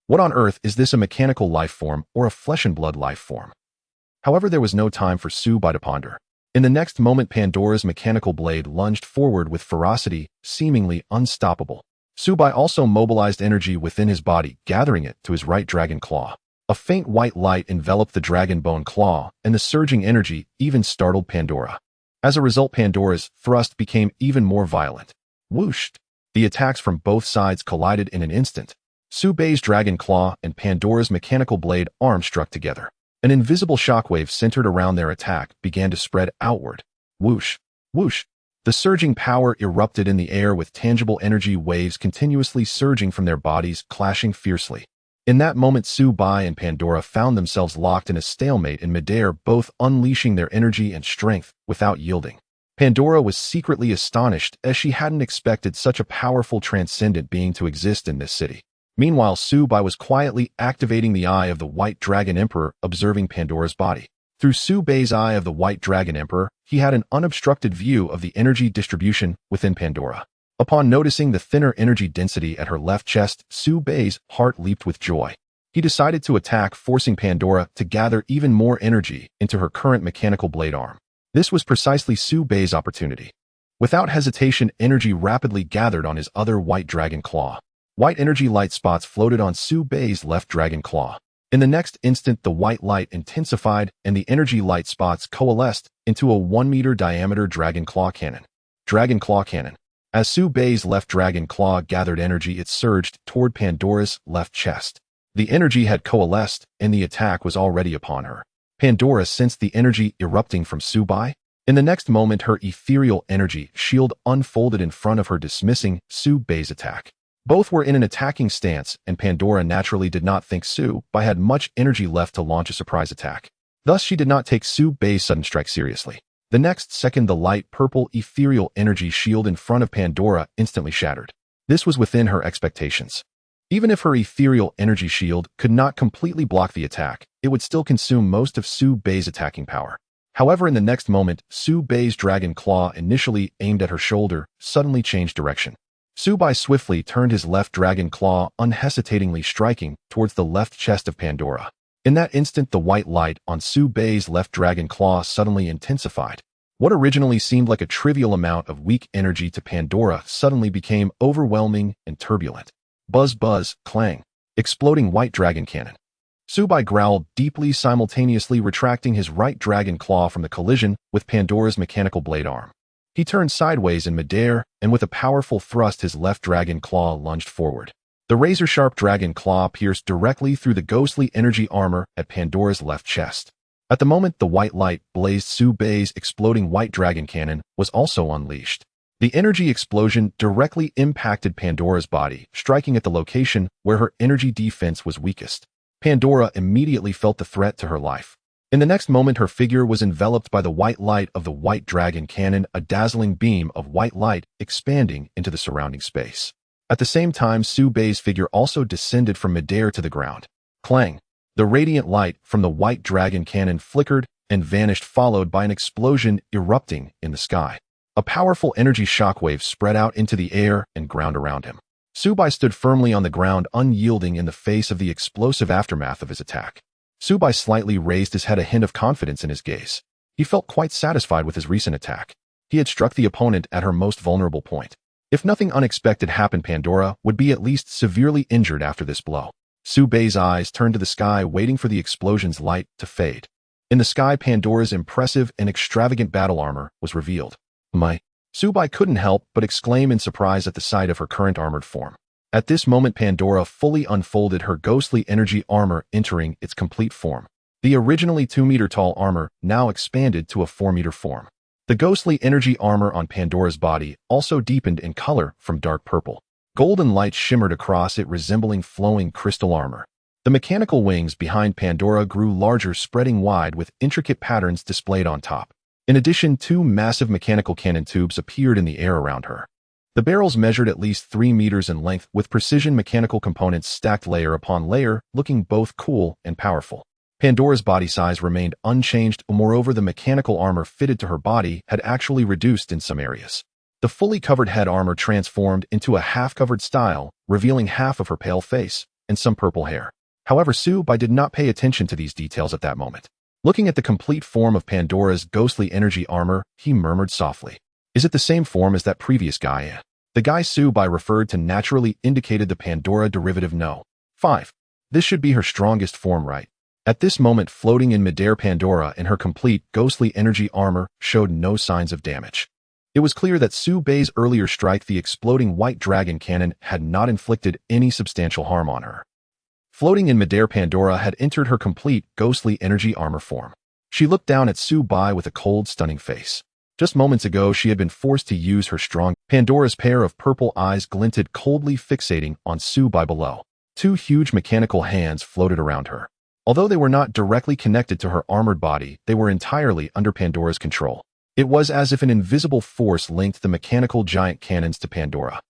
What on earth is this, a mechanical life form or a flesh-and-blood life form? However, there was no time for Su-bai to ponder. In the next moment, Pandora's mechanical blade lunged forward with ferocity, seemingly unstoppable. Su-bai also mobilized energy within his body, gathering it to his right dragon claw. A faint white light enveloped the dragon bone claw, and the surging energy even startled Pandora. As a result, Pandora's thrust became even more violent. Whoosh! The attacks from both sides collided in an instant. Su-bai's dragon claw and Pandora's mechanical blade arm struck together. An invisible shockwave centered around their attack began to spread outward. Whoosh! Whoosh! The surging power erupted in the air, with tangible energy waves continuously surging from their bodies, clashing fiercely. In that moment, Su-bai and Pandora found themselves locked in a stalemate in midair, both unleashing their energy and strength without yielding. Pandora was secretly astonished, as she hadn't expected such a powerful transcendent being to exist in this city. Meanwhile, Su-bai was quietly activating the Eye of the White Dragon Emperor, observing Pandora's body. Through Su-bai's Eye of the White Dragon Emperor, he had an unobstructed view of the energy distribution within Pandora. Upon noticing the thinner energy density at her left chest, Su-bai's heart leaped with joy. He decided to attack, forcing Pandora to gather even more energy into her current mechanical blade arm. This was precisely Su-bai's opportunity. Without hesitation, energy rapidly gathered on his other white dragon claw. White energy light spots floated on Su-bai's left dragon claw. In the next instant, the white light intensified and the energy light spots coalesced into a 1-meter diameter dragon claw cannon. Dragon claw cannon. As Su-bai's left dragon claw gathered energy, it surged toward Pandora's left chest. The energy had coalesced, and the attack was already upon her. Pandora sensed the energy erupting from Su-bai. In the next moment, her ethereal energy shield unfolded in front of her, dismissing Su Bei's attack. Both were in an attacking stance, and Pandora naturally did not think Su Bei had much energy left to launch a surprise attack. Thus, she did not take Su Bei's sudden strike seriously. The next second, the light purple ethereal energy shield in front of Pandora instantly shattered. This was within her expectations. Even if her ethereal energy shield could not completely block the attack, it would still consume most of Su Bei's attacking power. However, in the next moment, Su Bei's dragon claw, initially aimed at her shoulder, suddenly changed direction. Su Bei swiftly turned his left dragon claw, unhesitatingly striking towards the left chest of Pandora. In that instant, the white light on Su Bei's left dragon claw suddenly intensified. What originally seemed like a trivial amount of weak energy to Pandora suddenly became overwhelming and turbulent. Buzz, buzz, clang. Exploding white dragon cannon. Su Bei growled deeply, simultaneously retracting his right dragon claw from the collision with Pandora's mechanical blade arm. He turned sideways in midair, and with a powerful thrust, his left dragon claw lunged forward. The razor-sharp dragon claw pierced directly through the ghostly energy armor at Pandora's left chest. At the moment the white light blazed, Su Bei's exploding white dragon cannon was also unleashed. The energy explosion directly impacted Pandora's body, striking at the location where her energy defense was weakest. Pandora immediately felt the threat to her life. In the next moment, her figure was enveloped by the white light of the white dragon cannon, a dazzling beam of white light expanding into the surrounding space. At the same time, Su Bei's figure also descended from midair to the ground. Clang! The radiant light from the white dragon cannon flickered and vanished, followed by an explosion erupting in the sky. A powerful energy shockwave spread out into the air and ground around him. Su Bei stood firmly on the ground, unyielding in the face of the explosive aftermath of his attack. Su Bei slightly raised his head, a hint of confidence in his gaze. He felt quite satisfied with his recent attack. He had struck the opponent at her most vulnerable point. If nothing unexpected happened, Pandora would be at least severely injured after this blow. Su Bei's eyes turned to the sky, waiting for the explosion's light to fade. In the sky, Pandora's impressive and extravagant battle armor was revealed. Su Bei couldn't help but exclaim in surprise at the sight of her current armored form. At this moment, Pandora fully unfolded her ghostly energy armor, entering its complete form. The originally 2-meter-tall armor now expanded to a 4-meter form. The ghostly energy armor on Pandora's body also deepened in color from dark purple. Golden light shimmered across it, resembling flowing crystal armor. The mechanical wings behind Pandora grew larger, spreading wide with intricate patterns displayed on top. In addition, 2 massive mechanical cannon tubes appeared in the air around her. The barrels measured at least 3 meters in length, with precision mechanical components stacked layer upon layer, looking both cool and powerful. Pandora's body size remained unchanged. Moreover, the mechanical armor fitted to her body had actually reduced in some areas. The fully covered head armor transformed into a half-covered style, revealing half of her pale face and some purple hair. However, Su Bei did not pay attention to these details at that moment. Looking at the complete form of Pandora's ghostly energy armor, he murmured softly, "Is it the same form as that previous guy?" The guy Su Bei referred to naturally indicated the Pandora derivative No. 5. This should be her strongest form, right? At this moment, floating in midair, Pandora in her complete ghostly energy armor showed no signs of damage. It was clear that Su Bei's earlier strike, the exploding white dragon cannon, had not inflicted any substantial harm on her. Floating in midair, Pandora had entered her complete ghostly energy armor form. She looked down at Su Bei with a cold, stunning face. Just moments ago, she had been forced to use her strong. Pandora's pair of purple eyes glinted coldly, fixating on Su Bei below. 2 huge mechanical hands floated around her. Although they were not directly connected to her armored body, they were entirely under Pandora's control. It was as if an invisible force linked the mechanical giant cannons to Pandora.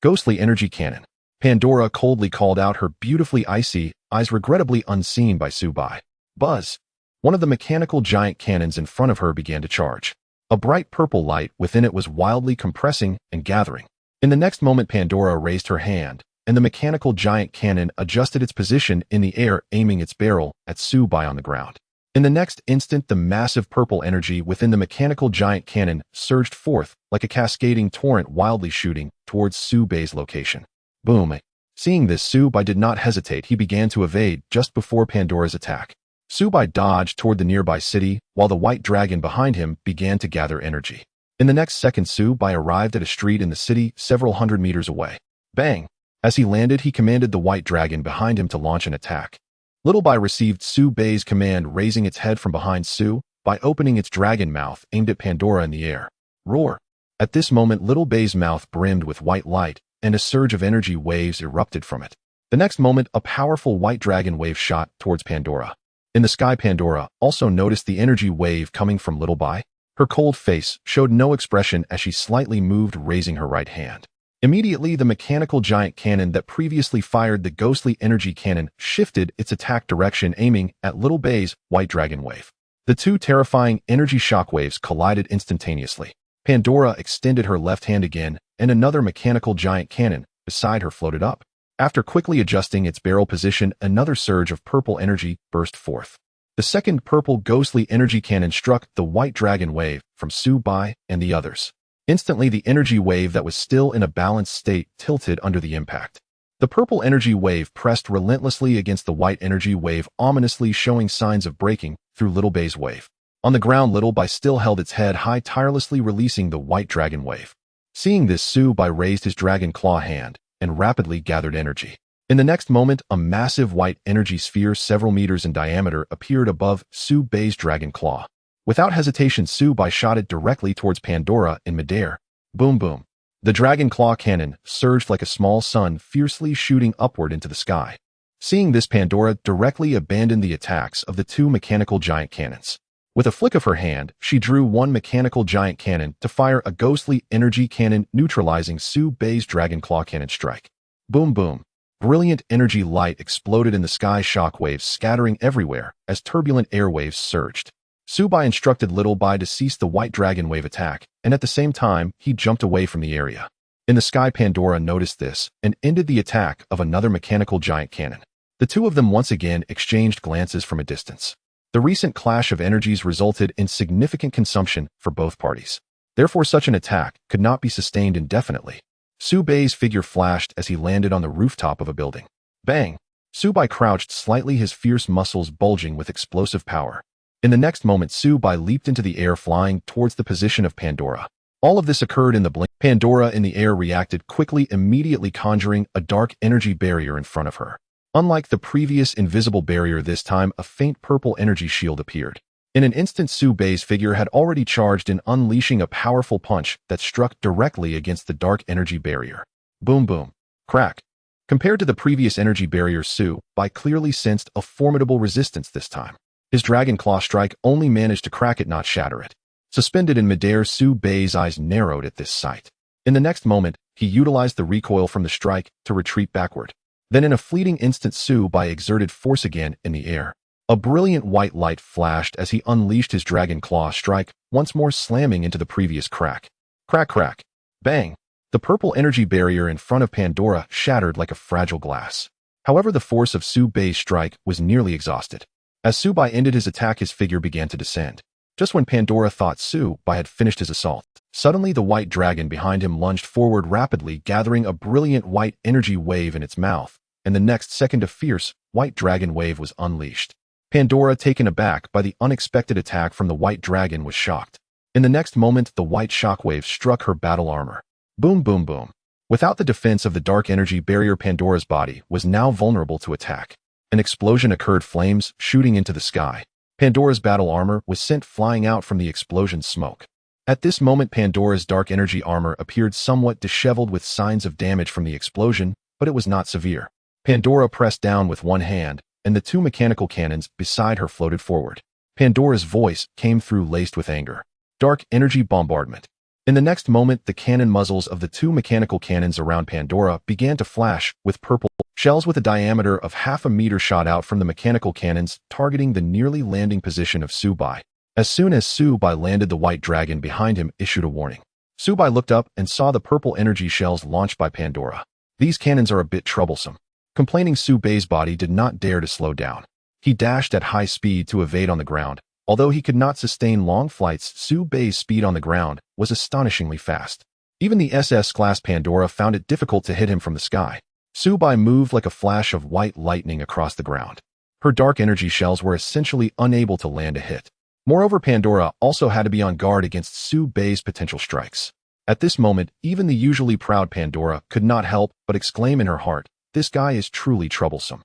Ghostly energy cannon. Pandora coldly called out, her beautifully icy eyes regrettably unseen by Su Bei. Buzz! One of the mechanical giant cannons in front of her began to charge. A bright purple light within it was wildly compressing and gathering. In the next moment, Pandora raised her hand, and the mechanical giant cannon adjusted its position in the air, aiming its barrel at Su Bei on the ground. In the next instant, the massive purple energy within the mechanical giant cannon surged forth like a cascading torrent, wildly shooting towards Su Bei's location. Boom! Seeing this, Su Bei did not hesitate. He began to evade just before Pandora's attack. Su Bei dodged toward the nearby city, while the white dragon behind him began to gather energy. In the next second, Su Bei arrived at a street in the city several hundred meters away. Bang! As he landed, he commanded the white dragon behind him to launch an attack. Little Bai received Su Bei's command, raising its head from behind Su by opening its dragon mouth aimed at Pandora in the air. Roar! At this moment, Little Bay's mouth brimmed with white light, and a surge of energy waves erupted from it. The next moment, a powerful white dragon wave shot towards Pandora. In the sky, Pandora also noticed the energy wave coming from Little Bay. Her cold face showed no expression as she slightly moved, raising her right hand. Immediately, the mechanical giant cannon that previously fired the ghostly energy cannon shifted its attack direction, aiming at Little Bay's white dragon wave. The two terrifying energy shockwaves collided instantaneously. Pandora extended her left hand again, and another mechanical giant cannon beside her floated up. After quickly adjusting its barrel position, another surge of purple energy burst forth. The second purple ghostly energy cannon struck the white dragon wave from Su Bai and the others. Instantly, the energy wave that was still in a balanced state tilted under the impact. The purple energy wave pressed relentlessly against the white energy wave, ominously showing signs of breaking through Little Bay's wave. On the ground, Little Bay still held its head high, tirelessly releasing the white dragon wave. Seeing this, Su Bai raised his dragon claw hand and rapidly gathered energy. In the next moment, a massive white energy sphere several meters in diameter appeared above Su Bai's dragon claw. Without hesitation, Su Bai shot it directly towards Pandora in midair. Boom boom. The dragon claw cannon surged like a small sun, fiercely shooting upward into the sky. Seeing this, Pandora directly abandoned the attacks of the two mechanical giant cannons. With a flick of her hand, she drew one mechanical giant cannon to fire a ghostly energy cannon, neutralizing Su Bai's dragon claw cannon strike. Boom boom. Brilliant energy light exploded in the sky, shockwaves scattering everywhere as turbulent airwaves surged. Su Bai instructed Little Bay to cease the white dragon wave attack, and at the same time, he jumped away from the area. In the sky, Pandora noticed this and ended the attack of another mechanical giant cannon. The two of them once again exchanged glances from a distance. The recent clash of energies resulted in significant consumption for both parties. Therefore, such an attack could not be sustained indefinitely. Su Bai's figure flashed as he landed on the rooftop of a building. Bang! Su Bai crouched slightly, his fierce muscles bulging with explosive power. In the next moment, Su Bai leaped into the air, flying towards the position of Pandora. All of this occurred in the blink. Pandora in the air reacted quickly, immediately conjuring a dark energy barrier in front of her. Unlike the previous invisible barrier, this time a faint purple energy shield appeared. In an instant, Su Bai's figure had already charged in, unleashing a powerful punch that struck directly against the dark energy barrier. Boom boom. Crack. Compared to the previous energy barrier, Su Bai clearly sensed a formidable resistance this time. His dragon claw strike only managed to crack it, not shatter it. Suspended in midair, Su Bai's eyes narrowed at this sight. In the next moment, he utilized the recoil from the strike to retreat backward. Then in a fleeting instant, Su Bai exerted force again in the air. A brilliant white light flashed as he unleashed his dragon claw strike, once more slamming into the previous crack. Crack crack. Bang. The purple energy barrier in front of Pandora shattered like a fragile glass. However, the force of Su Bai's strike was nearly exhausted. As Su Bai ended his attack, his figure began to descend. Just when Pandora thought Su Bai had finished his assault, suddenly the white dragon behind him lunged forward rapidly, gathering a brilliant white energy wave in its mouth, and the next second a fierce white dragon wave was unleashed. Pandora, taken aback by the unexpected attack from the white dragon, was shocked. In the next moment, the white shockwave struck her battle armor. Boom boom boom. Without the defense of the dark energy barrier, Pandora's body was now vulnerable to attack. An explosion occurred, flames shooting into the sky. Pandora's battle armor was sent flying out from the explosion's smoke. At this moment, Pandora's dark energy armor appeared somewhat disheveled with signs of damage from the explosion, but it was not severe. Pandora pressed down with one hand, and the two mechanical cannons beside her floated forward. Pandora's voice came through, laced with anger. Dark energy bombardment. In the next moment, the cannon muzzles of the two mechanical cannons around Pandora began to flash with purple. Shells with a diameter of half a meter shot out from the mechanical cannons, targeting the nearly landing position of Su Bai. As soon as Su Bai landed, the white dragon behind him issued a warning. Su Bai looked up and saw the purple energy shells launched by Pandora. These cannons are a bit troublesome. Complaining, Su Bai's body did not dare to slow down. He dashed at high speed to evade on the ground. Although he could not sustain long flights, Su Bai's speed on the ground was astonishingly fast. Even the SS-class Pandora found it difficult to hit him from the sky. Su Bai moved like a flash of white lightning across the ground. Her dark energy shells were essentially unable to land a hit. Moreover, Pandora also had to be on guard against Su Bai's potential strikes. At this moment, even the usually proud Pandora could not help but exclaim in her heart, "This guy is truly troublesome.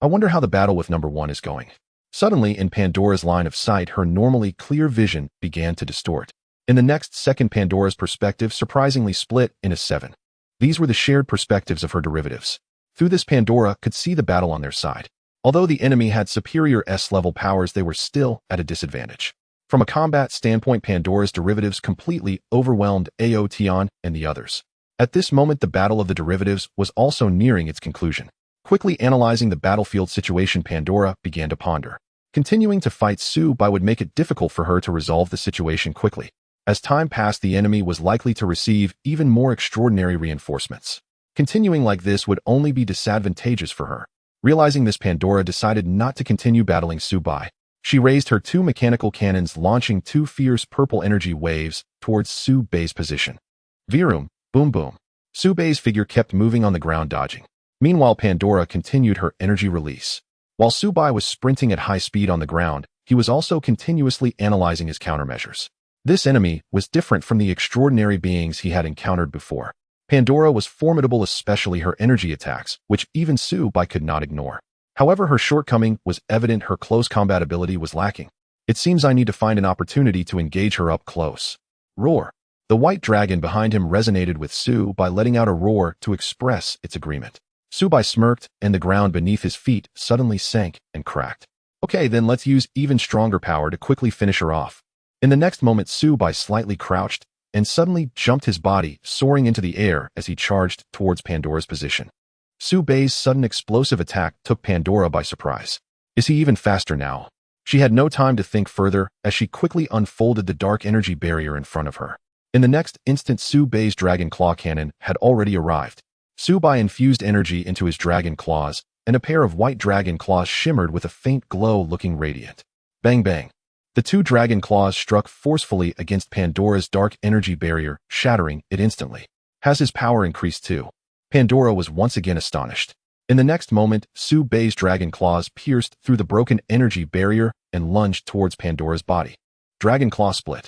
I wonder how the battle with number 1 is going." Suddenly, in Pandora's line of sight, her normally clear vision began to distort. In the next second, Pandora's perspective surprisingly split into 7. These were the shared perspectives of her derivatives. Through this, Pandora could see the battle on their side. Although the enemy had superior S-level powers, they were still at a disadvantage. From a combat standpoint, Pandora's derivatives completely overwhelmed Aotion and the others. At this moment, the battle of the derivatives was also nearing its conclusion. Quickly analyzing the battlefield situation, Pandora began to ponder. Continuing to fight Su-bai would make it difficult for her to resolve the situation quickly. As time passed, the enemy was likely to receive even more extraordinary reinforcements. Continuing like this would only be disadvantageous for her. Realizing this, Pandora decided not to continue battling Su-bai. She raised her 2 mechanical cannons, launching 2 fierce purple energy waves towards Su-bai's position. Virum, boom boom. Su-bai's figure kept moving on the ground, dodging. Meanwhile, Pandora continued her energy release. While Su-bai was sprinting at high speed on the ground, he was also continuously analyzing his countermeasures. This enemy was different from the extraordinary beings he had encountered before. Pandora was formidable, especially her energy attacks, which even Su-bai could not ignore. However, her shortcoming was evident. Her close combat ability was lacking. It seems I need to find an opportunity to engage her up close. Roar. The white dragon behind him resonated with Su-bai, letting out a roar to express its agreement. Su-bai smirked, and the ground beneath his feet suddenly sank and cracked. Okay, then let's use even stronger power to quickly finish her off. In the next moment, Su-bai slightly crouched and suddenly jumped, his body soaring into the air as he charged towards Pandora's position. Su-bai's sudden explosive attack took Pandora by surprise. Is he even faster now? She had no time to think further as she quickly unfolded the dark energy barrier in front of her. In the next instant, Su-bai's dragon claw cannon had already arrived. Su-bai infused energy into his dragon claws, and a pair of white dragon claws shimmered with a faint glow, looking radiant. Bang bang. The 2 dragon claws struck forcefully against Pandora's dark energy barrier, shattering it instantly. Has his power increased too? Pandora was once again astonished. In the next moment, Su-bai's dragon claws pierced through the broken energy barrier and lunged towards Pandora's body. Dragon claw split.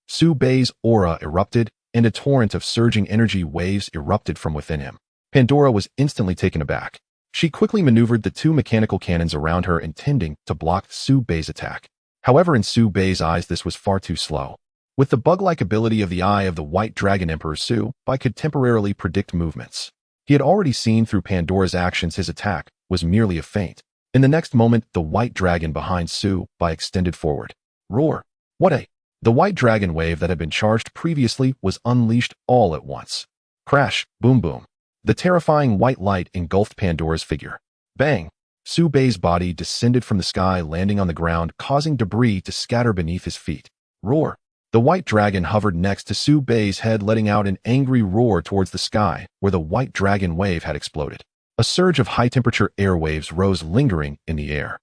Su-bai's aura erupted, and a torrent of surging energy waves erupted from within him. Pandora was instantly taken aback. She quickly maneuvered the 2 mechanical cannons around her, intending to block Su-bai's attack. However, in Su-bai's eyes, this was far too slow. With the bug-like ability of the Eye of the White Dragon, Emperor Su-bai could temporarily predict movements. He had already seen through Pandora's actions his attack was merely a feint. In the next moment, the white dragon behind Su-bai extended forward. Roar! What a... The white dragon wave that had been charged previously was unleashed all at once. Crash! Boom boom! The terrifying white light engulfed Pandora's figure. Bang! Su-bai's body descended from the sky, landing on the ground, causing debris to scatter beneath his feet. Roar! The white dragon hovered next to Su-bai's head, letting out an angry roar towards the sky, where the white dragon wave had exploded. A surge of high-temperature air waves rose, lingering in the air.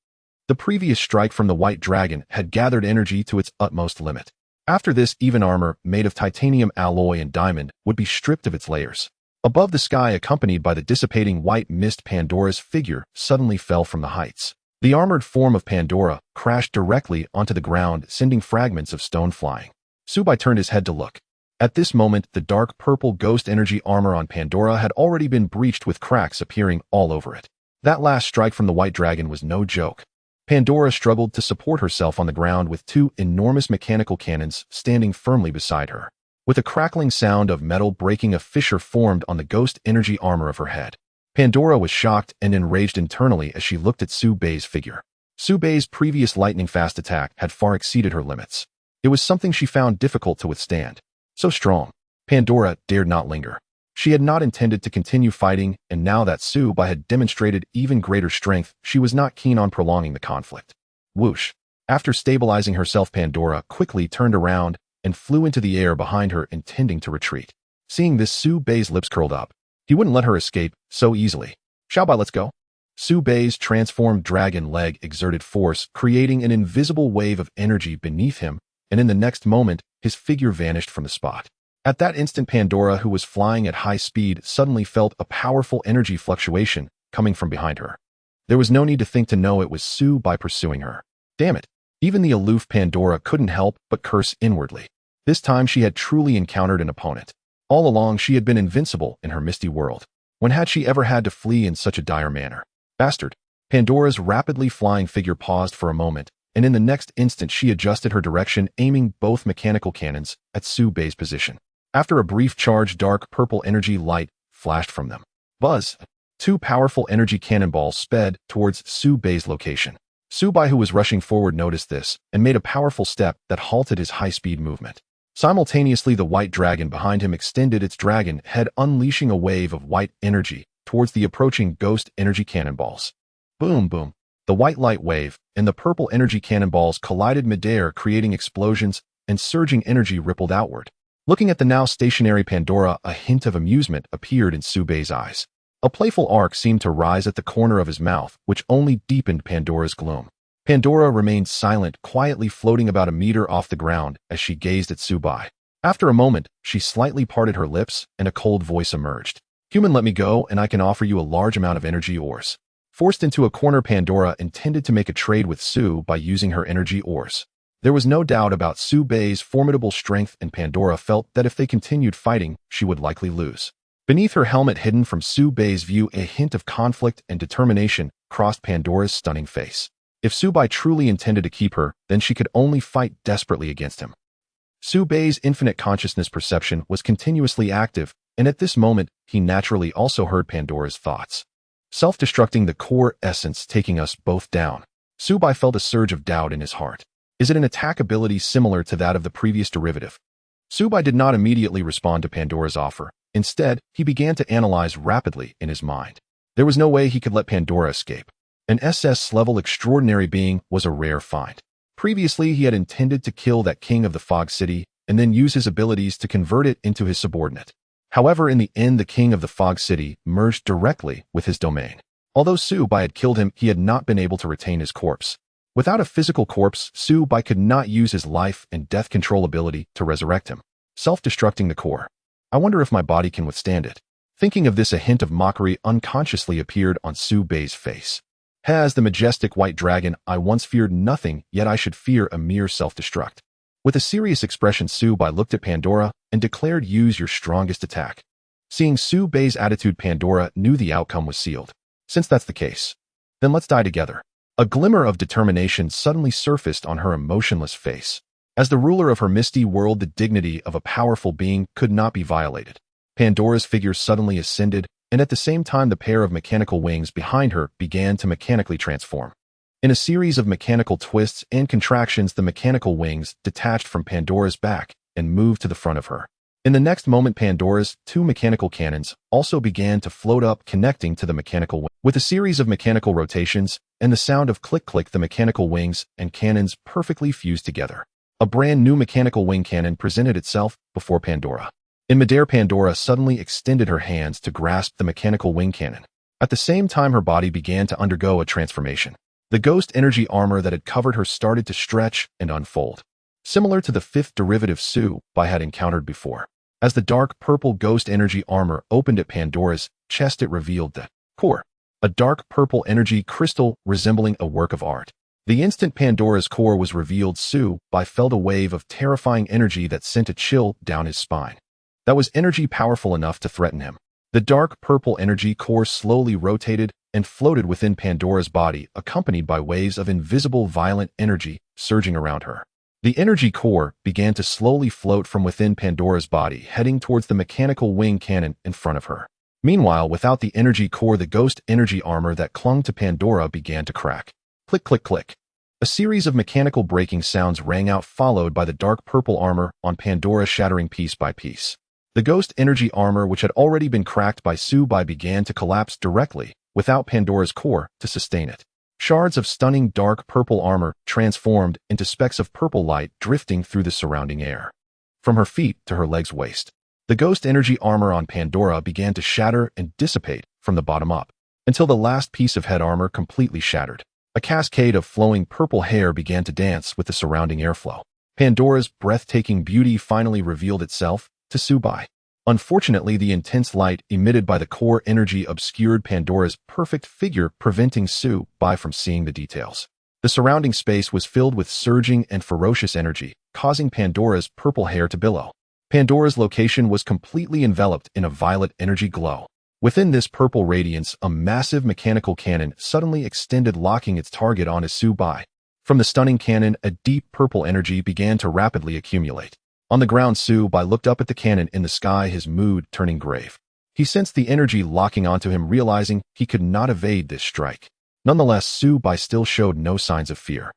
The previous strike from the white dragon had gathered energy to its utmost limit. After this, even armor made of titanium alloy and diamond would be stripped of its layers. Above the sky, accompanied by the dissipating white mist, Pandora's figure suddenly fell from the heights. The armored form of Pandora crashed directly onto the ground, sending fragments of stone flying. Su-bai turned his head to look. At this moment, the dark purple ghost energy armor on Pandora had already been breached, with cracks appearing all over it. That last strike from the white dragon was no joke. Pandora struggled to support herself on the ground with 2 enormous mechanical cannons standing firmly beside her. With a crackling sound of metal breaking, a fissure formed on the ghost energy armor of her head. Pandora was shocked and enraged internally as she looked at Su-bai's figure. Su-bai's previous lightning-fast attack had far exceeded her limits. It was something she found difficult to withstand. So strong. Pandora dared not linger. She had not intended to continue fighting, and now that Su-bai had demonstrated even greater strength, she was not keen on prolonging the conflict. Whoosh! After stabilizing herself, Pandora quickly turned around and flew into the air behind her, intending to retreat. Seeing this, Su-bai's lips curled up. He wouldn't let her escape so easily. Xiaobai, let's go. Su-bai's transformed dragon leg exerted force, creating an invisible wave of energy beneath him, and in the next moment, his figure vanished from the spot. At that instant, Pandora, who was flying at high speed, suddenly felt a powerful energy fluctuation coming from behind her. There was no need to think to know it was Su-bai pursuing her. Damn it! Even the aloof Pandora couldn't help but curse inwardly. This time she had truly encountered an opponent. All along she had been invincible in her misty world. When had she ever had to flee in such a dire manner? Bastard! Pandora's rapidly flying figure paused for a moment, and in the next instant she adjusted her direction, aiming both mechanical cannons at Su Bei's position. After a brief charge, dark purple energy light flashed from them. Buzz! Two powerful energy cannonballs sped towards Su Bei's location. Su Bei, who was rushing forward, noticed this and made a powerful step that halted his high-speed movement. Simultaneously, the white dragon behind him extended its dragon head, unleashing a wave of white energy towards the approaching ghost energy cannonballs. Boom, boom. The white light wave and the purple energy cannonballs collided midair, creating explosions, and surging energy rippled outward. Looking at the now stationary Pandora, a hint of amusement appeared in Su Bei's eyes. A playful arc seemed to rise at the corner of his mouth, which only deepened Pandora's gloom. Pandora remained silent, quietly floating about a meter off the ground as she gazed at Su Bei. After a moment, she slightly parted her lips, and a cold voice emerged. "Human, let me go, and I can offer you a large amount of energy ores." Forced into a corner, Pandora intended to make a trade with Su by using her energy ores. There was no doubt about Su Bei's formidable strength, and Pandora felt that if they continued fighting, she would likely lose. Beneath her helmet, hidden from Su Bei's view, a hint of conflict and determination crossed Pandora's stunning face. If Su Bei truly intended to keep her, then she could only fight desperately against him. Su Bei's infinite consciousness perception was continuously active, and at this moment, he naturally also heard Pandora's thoughts. Self-destructing, the core essence taking us both down. Su Bei felt a surge of doubt in his heart. Is it an attack ability similar to that of the previous derivative? Su Bei did not immediately respond to Pandora's offer. Instead, he began to analyze rapidly in his mind. There was no way he could let Pandora escape. An SS-level extraordinary being was a rare find. Previously, he had intended to kill that king of the Fog City and then use his abilities to convert it into his subordinate. However, in the end, the king of the Fog City merged directly with his domain. Although Su Bei had killed him, he had not been able to retain his corpse. Without a physical corpse, Su Bei could not use his life and death control ability to resurrect him. Self-destructing the core. I wonder if my body can withstand it. Thinking of this, a hint of mockery unconsciously appeared on Su Bei's face. As the majestic white dragon, I once feared nothing, yet I should fear a mere self-destruct. With a serious expression, Su Bei looked at Pandora and declared, "Use your strongest attack." Seeing Su Bei's attitude, Pandora knew the outcome was sealed. Since that's the case, then let's die together. A glimmer of determination suddenly surfaced on her emotionless face. As the ruler of her misty world, the dignity of a powerful being could not be violated. Pandora's figure suddenly ascended, and at the same time the pair of mechanical wings behind her began to mechanically transform. In a series of mechanical twists and contractions, the mechanical wings detached from Pandora's back and moved to the front of her. In the next moment, Pandora's two mechanical cannons also began to float up, connecting to the mechanical wing. With a series of mechanical rotations and the sound of click-click, the mechanical wings and cannons perfectly fused together. A brand new mechanical wing cannon presented itself before Pandora. In midair, Pandora suddenly extended her hands to grasp the mechanical wing cannon. At the same time, her body began to undergo a transformation. The ghost energy armor that had covered her started to stretch and unfold, similar to the fifth derivative Su Bei had encountered before. As the dark purple ghost energy armor opened at Pandora's chest, it revealed the core, a dark purple energy crystal resembling a work of art. The instant Pandora's core was revealed, Su Bei felt a wave of terrifying energy that sent a chill down his spine. That was energy powerful enough to threaten him. The dark purple energy core slowly rotated and floated within Pandora's body, accompanied by waves of invisible violent energy surging around her. The energy core began to slowly float from within Pandora's body, heading towards the mechanical wing cannon in front of her. Meanwhile, without the energy core, the ghost energy armor that clung to Pandora began to crack. Click, click, click. A series of mechanical breaking sounds rang out, followed by the dark purple armor on Pandora shattering piece by piece. The ghost energy armor, which had already been cracked by Su Bei, began to collapse directly, without Pandora's core to sustain it. Shards of stunning dark purple armor transformed into specks of purple light drifting through the surrounding air. From her feet to her legs' waist, the ghost energy armor on Pandora began to shatter and dissipate from the bottom up, until the last piece of head armor completely shattered. A cascade of flowing purple hair began to dance with the surrounding airflow. Pandora's breathtaking beauty finally revealed itself to Su Bei. Unfortunately, the intense light emitted by the core energy obscured Pandora's perfect figure, preventing Su Bei from seeing the details. The surrounding space was filled with surging and ferocious energy, causing Pandora's purple hair to billow. Pandora's location was completely enveloped in a violet energy glow. Within this purple radiance, a massive mechanical cannon suddenly extended, locking its target onto Su-bai. From the stunning cannon, a deep purple energy began to rapidly accumulate. On the ground, Su-bai looked up at the cannon in the sky, his mood turning grave. He sensed the energy locking onto him, realizing he could not evade this strike. Nonetheless, Su-bai still showed no signs of fear.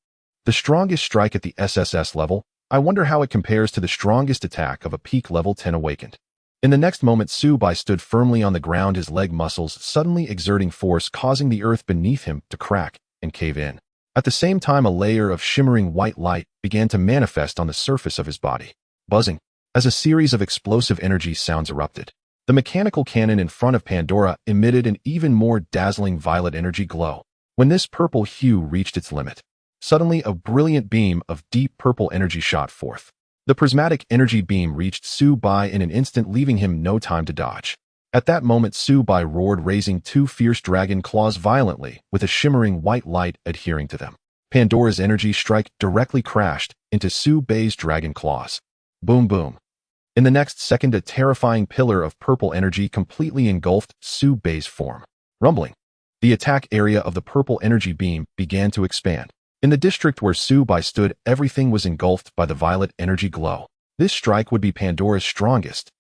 The strongest strike at the SSS level? I wonder how it compares to the strongest attack of a peak level 10 awakened. In the next moment, Su-bai stood firmly on the ground, his leg muscles suddenly exerting force, causing the earth beneath him to crack and cave in. At the same time, a layer of shimmering white light began to manifest on the surface of his body, buzzing as a series of explosive energy sounds erupted. The mechanical cannon in front of Pandora emitted an even more dazzling violet energy glow. When this purple hue reached its limit, suddenly a brilliant beam of deep purple energy shot forth. The prismatic energy beam reached Su-bai in an instant, leaving him no time to dodge. At that moment, Su-bai roared, raising two fierce dragon claws violently, with a shimmering white light adhering to them. Pandora's energy strike directly crashed into Su-bai's dragon claws. Boom, boom. In the next second, a terrifying pillar of purple energy completely engulfed Su-bai's form. Rumbling, the attack area of the purple energy beam began to expand. In the district where Su-bai stood, everything was engulfed by the violet energy glow. This strike would be Pandora's strongest.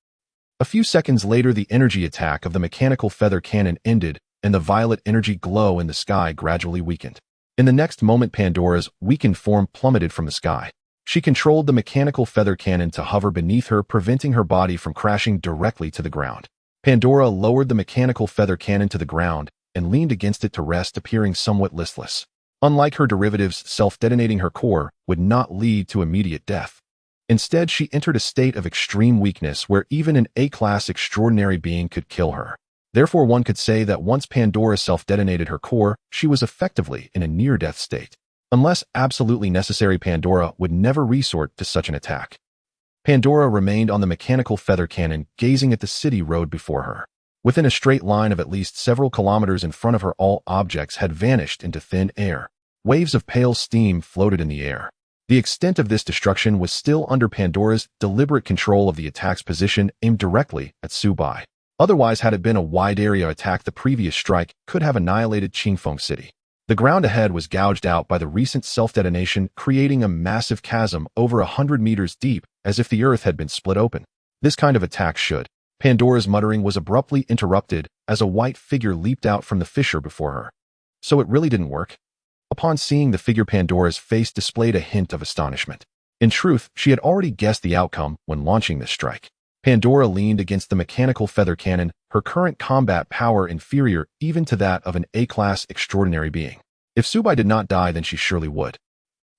A few seconds later, the energy attack of the mechanical feather cannon ended, and the violet energy glow in the sky gradually weakened. In the next moment, Pandora's weakened form plummeted from the sky. She controlled the mechanical feather cannon to hover beneath her, preventing her body from crashing directly to the ground. Pandora lowered the mechanical feather cannon to the ground and leaned against it to rest, appearing somewhat listless. Unlike her derivatives, self-detonating her core would not lead to immediate death. Instead, she entered a state of extreme weakness where even an A-class extraordinary being could kill her. Therefore, one could say that once Pandora self-detonated her core, she was effectively in a near-death state. Unless absolutely necessary, Pandora would never resort to such an attack. Pandora remained on the mechanical feather cannon, gazing at the city road before her. Within a straight line of at least several kilometers in front of her, all objects had vanished into thin air. Waves of pale steam floated in the air. The extent of this destruction was still under Pandora's deliberate control of the attack's position, aimed directly at Su-bai. Otherwise, had it been a wide-area attack, the previous strike could have annihilated Qingfeng City. The ground ahead was gouged out by the recent self-detonation, creating a massive chasm over 100 meters deep, as if the earth had been split open. This kind of attack should. Pandora's muttering was abruptly interrupted as a white figure leaped out from the fissure before her. So it really didn't work? Upon seeing the figure, Pandora's face displayed a hint of astonishment. In truth, she had already guessed the outcome when launching this strike. Pandora leaned against the mechanical feather cannon, her current combat power inferior even to that of an A-class extraordinary being. If Su-bai did not die, then she surely would.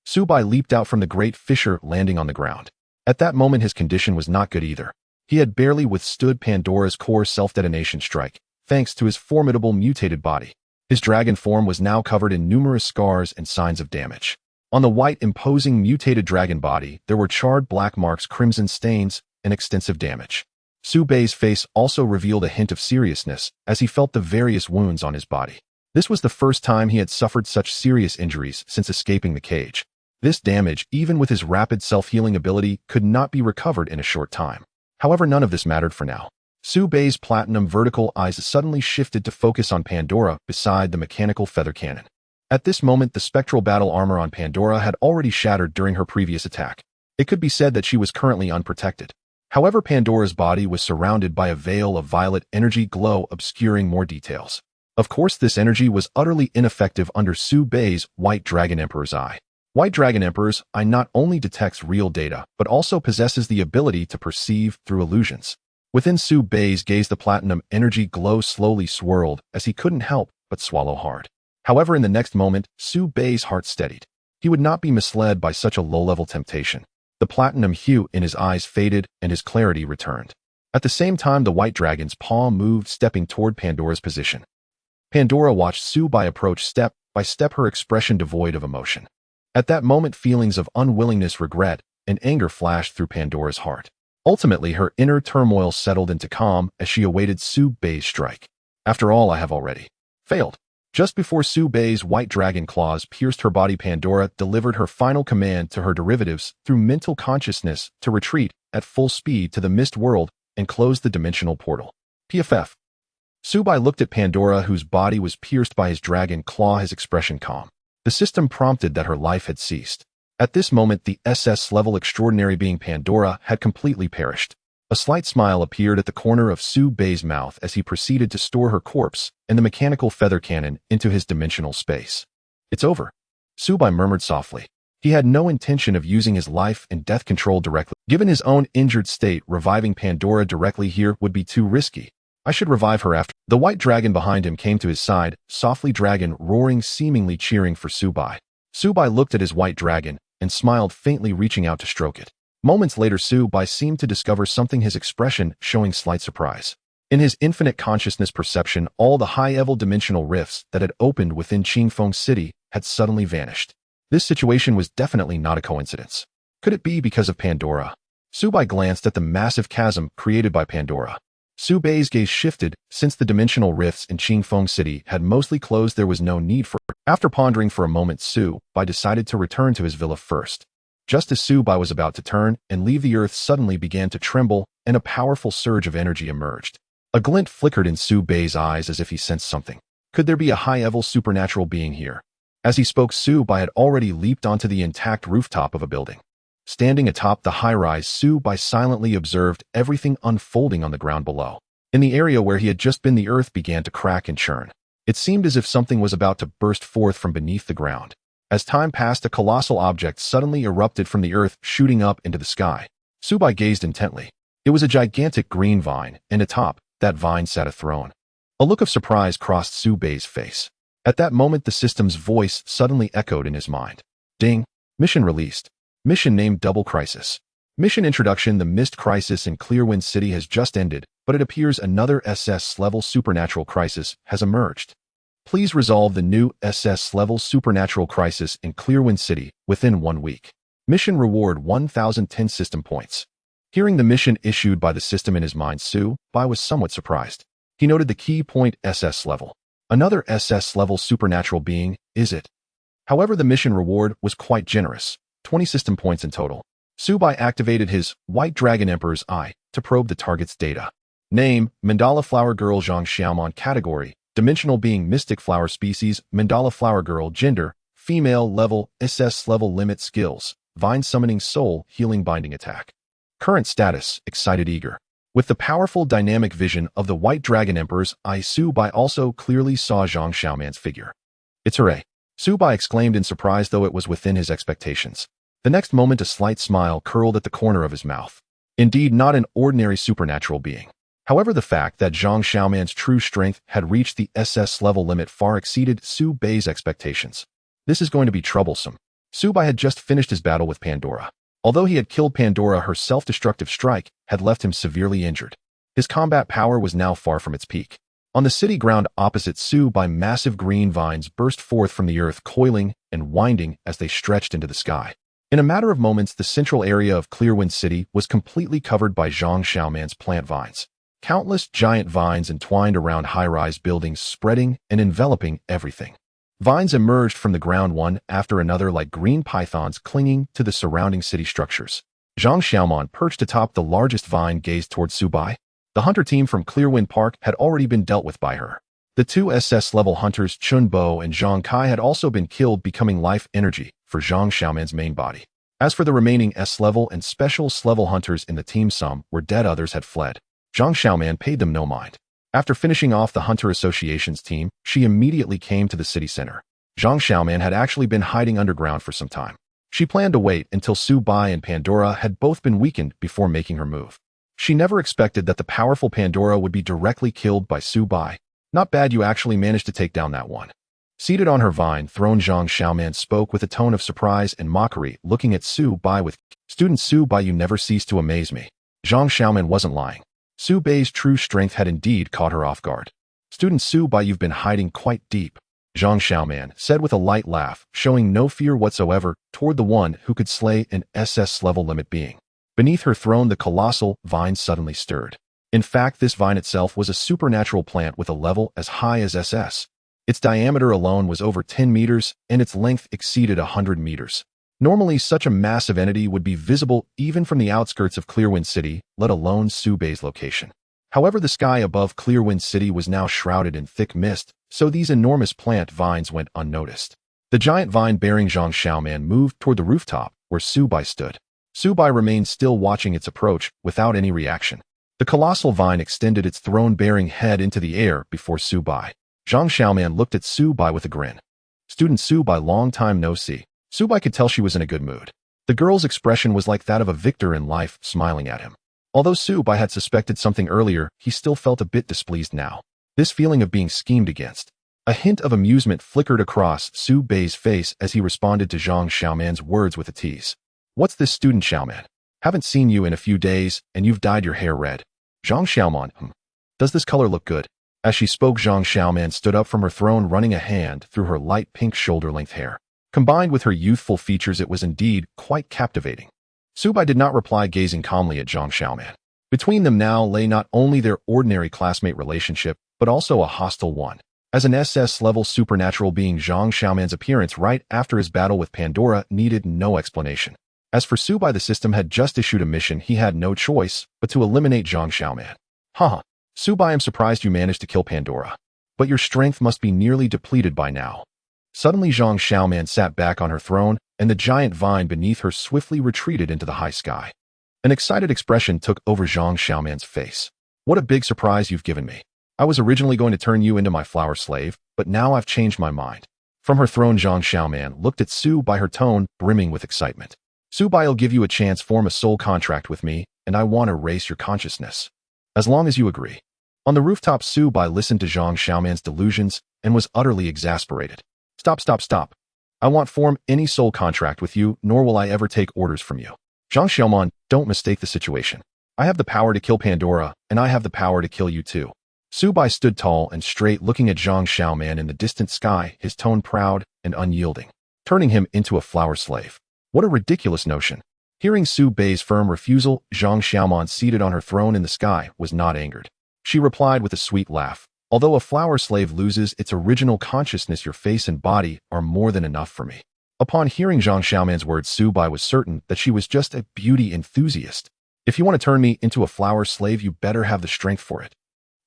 Su-bai leaped out from the great fissure, landing on the ground. At that moment, his condition was not good either. He had barely withstood Pandora's core self-detonation strike, thanks to his formidable mutated body. His dragon form was now covered in numerous scars and signs of damage. On the white, imposing mutated dragon body, there were charred black marks, crimson stains, and extensive damage. Su-bai's face also revealed a hint of seriousness as he felt the various wounds on his body. This was the first time he had suffered such serious injuries since escaping the cage. This damage, even with his rapid self-healing ability, could not be recovered in a short time. However, none of this mattered for now. Su-bai's platinum vertical eyes suddenly shifted to focus on Pandora beside the mechanical feather cannon. At this moment, the spectral battle armor on Pandora had already shattered during her previous attack. It could be said that she was currently unprotected. However, Pandora's body was surrounded by a veil of violet energy glow, obscuring more details. Of course, this energy was utterly ineffective under Su-bai's White Dragon Emperor's eye. White Dragon Emperor's eye not only detects real data, but also possesses the ability to perceive through illusions. Within Su-bai's gaze, the platinum energy glow slowly swirled as he couldn't help but swallow hard. However, in the next moment, Su-bai's heart steadied. He would not be misled by such a low-level temptation. The platinum hue in his eyes faded and his clarity returned. At the same time, the white dragon's paw moved, stepping toward Pandora's position. Pandora watched Su-bai approach step by step, her expression devoid of emotion. At that moment, feelings of unwillingness, regret, and anger flashed through Pandora's heart. Ultimately, her inner turmoil settled into calm as she awaited Su-bai's strike. After all, I have already failed. Just before Su-bai's white dragon claws pierced her body, Pandora delivered her final command to her derivatives through mental consciousness to retreat at full speed to the mist world and close the dimensional portal. PFF. Subai looked at Pandora, whose body was pierced by his dragon claw, his expression calm. The system prompted that her life had ceased. At this moment, the SS-level extraordinary being Pandora had completely perished. A slight smile appeared at the corner of Subai's mouth as he proceeded to store her corpse and the mechanical feather cannon into his dimensional space. It's over, Subai murmured softly. He had no intention of using his life and death control directly. Given his own injured state, reviving Pandora directly here would be too risky. I should revive her after. The white dragon behind him came to his side, softly dragon roaring, seemingly cheering for Subai. Subai looked at his white dragon and smiled faintly, reaching out to stroke it. Moments later, Subai seemed to discover something, his expression showing slight surprise. In his infinite consciousness perception, all the high-level dimensional rifts that had opened within Qingfeng City had suddenly vanished. This situation was definitely not a coincidence. Could it be because of Pandora? Subai glanced at the massive chasm created by Pandora. Subai's gaze shifted. Since the dimensional rifts in Qingfeng City had mostly closed, there was no need for it. After pondering for a moment, Subai decided to return to his villa first. Just as Subai was about to turn and leave, the earth suddenly began to tremble, and a powerful surge of energy emerged. A glint flickered in Subai's eyes as if he sensed something. Could there be a high-level supernatural being here? As he spoke, Subai had already leaped onto the intact rooftop of a building. Standing atop the high-rise, Subai silently observed everything unfolding on the ground below. In the area where he had just been, the earth began to crack and churn. It seemed as if something was about to burst forth from beneath the ground. As time passed, a colossal object suddenly erupted from the earth, shooting up into the sky. Subai gazed intently. It was a gigantic green vine, and atop that vine sat a throne. A look of surprise crossed Subai's face. At that moment, the system's voice suddenly echoed in his mind. Ding! Mission released. Mission named Double Crisis. Mission introduction: the Mist Crisis in Clearwind City has just ended, but it appears another SS-level supernatural crisis has emerged. Please resolve the new SS-level supernatural crisis in Clearwind City within 1 week. Mission reward 1,010 system points. Hearing the mission issued by the system in his mind, Subai was somewhat surprised. He noted the key point: SS level. Another SS-level supernatural being, is it? However, the mission reward was quite generous, 20 system points in total. Subai activated his White Dragon Emperor's Eye to probe the target's data. Name: Mandala Flower Girl Zhang Xiaomon. Category: Dimensional Being, Mystic Flower Species, Mandala Flower Girl. Gender: Female. Level: SS level. Limit: Skills: Vine Summoning, Soul Healing, Binding Attack. Current status: Excited, Eager. With the powerful dynamic vision of the White Dragon Emperor's Eye, Subai also clearly saw Zhang Xiaoman's figure. It's hooray! Subai exclaimed in surprise, though it was within his expectations. The next moment, a slight smile curled at the corner of his mouth. Indeed, not an ordinary supernatural being. However, the fact that Zhang Xiaoman's true strength had reached the SS level limit far exceeded Subai's expectations. This is going to be troublesome. Subai had just finished his battle with Pandora. Although he had killed Pandora, her self-destructive strike had left him severely injured. His combat power was now far from its peak. On the city ground opposite Subai, massive green vines burst forth from the earth, coiling and winding as they stretched into the sky. In a matter of moments, the central area of Clearwind City was completely covered by Zhang Xiaoman's plant vines. Countless giant vines entwined around high-rise buildings, spreading and enveloping everything. Vines emerged from the ground one after another like green pythons clinging to the surrounding city structures. Zhang Xiaomon, perched atop the largest vine, gazed towards Subai. The hunter team from Clearwind Park had already been dealt with by her. The 2 SS-level hunters, Chun Bo and Zhang Kai, had also been killed, becoming life energy for Zhang Xiaoman's main body. As for the remaining S-level and special-level hunters in the team, some were dead, others had fled. Zhang Xiaoman paid them no mind. After finishing off the Hunter Association's team, she immediately came to the city center. Zhang Xiaoman had actually been hiding underground for some time. She planned to wait until Subai and Pandora had both been weakened before making her move. She never expected that the powerful Pandora would be directly killed by Subai. Not bad, you actually managed to take down that one. Seated on her vine throne, Zhang Xiaoman spoke with a tone of surprise and mockery, looking at Subai with, "Student Subai, you never cease to amaze me." Zhang Xiaoman wasn't lying. Subai's true strength had indeed caught her off guard. "Student Subai, you've been hiding quite deep," Zhang Xiaoman said with a light laugh, showing no fear whatsoever toward the one who could slay an SS-level limit being. Beneath her throne, the colossal vine suddenly stirred. In fact, this vine itself was a supernatural plant with a level as high as SS. Its diameter alone was over 10 meters, and its length exceeded 100 meters. Normally, such a massive entity would be visible even from the outskirts of Clearwind City, let alone Subai's location. However, the sky above Clearwind City was now shrouded in thick mist, so these enormous plant vines went unnoticed. The giant vine bearing Zhang Xiaoman moved toward the rooftop, where Su Bai stood. Su Bai remained still watching its approach, without any reaction. The colossal vine extended its throne-bearing head into the air before Su Bai. Zhang Xiaoman looked at Su Bai with a grin. Student Su Bai, long time no see. Su Bai could tell she was in a good mood. The girl's expression was like that of a victor in life, smiling at him. Although Su Bai had suspected something earlier, he still felt a bit displeased now. This feeling of being schemed against. A hint of amusement flickered across Su Bai's face as he responded to Zhang Xiaoman's words with a tease. What's this, student Xiaoman? Haven't seen you in a few days, and you've dyed your hair red. Zhang Xiaoman, Does this color look good? As she spoke, Zhang Xiaoman stood up from her throne, running a hand through her light pink shoulder-length hair. Combined with her youthful features, it was indeed quite captivating. Su Bai did not reply, gazing calmly at Zhang Xiaoman. Between them now lay not only their ordinary classmate relationship, but also a hostile one. As an SS-level supernatural being, Zhang Xiaoman's appearance right after his battle with Pandora needed no explanation. As for Su Bai, the system had just issued a mission. He had no choice but to eliminate Zhang Xiaoman. Haha. Su Bai, I'm surprised you managed to kill Pandora. But your strength must be nearly depleted by now. Suddenly, Zhang Xiaoman sat back on her throne, and the giant vine beneath her swiftly retreated into the high sky. An excited expression took over Zhang Xiaoman's face. What a big surprise you've given me. I was originally going to turn you into my flower slave, but now I've changed my mind. From her throne, Zhang Xiaoman looked at Su Bai, her tone brimming with excitement. Su Bai'll give you a chance, form a soul contract with me, and I want to erase your consciousness. As long as you agree. On the rooftop, Su Bai listened to Zhang Xiaoman's delusions and was utterly exasperated. Stop. I won't form any soul contract with you, nor will I ever take orders from you. Zhang Xiaoman, don't mistake the situation. I have the power to kill Pandora, and I have the power to kill you too. Su Bai stood tall and straight, looking at Zhang Xiaoman in the distant sky, his tone proud and unyielding, turning him into a flower slave. What a ridiculous notion. Hearing Su Bai's firm refusal, Zhang Xiaoman, seated on her throne in the sky, was not angered. She replied with a sweet laugh. Although a flower slave loses its original consciousness, your face and body are more than enough for me. Upon hearing Zhang Xiaoman's words, Su Bai was certain that she was just a beauty enthusiast. If you want to turn me into a flower slave, you better have the strength for it.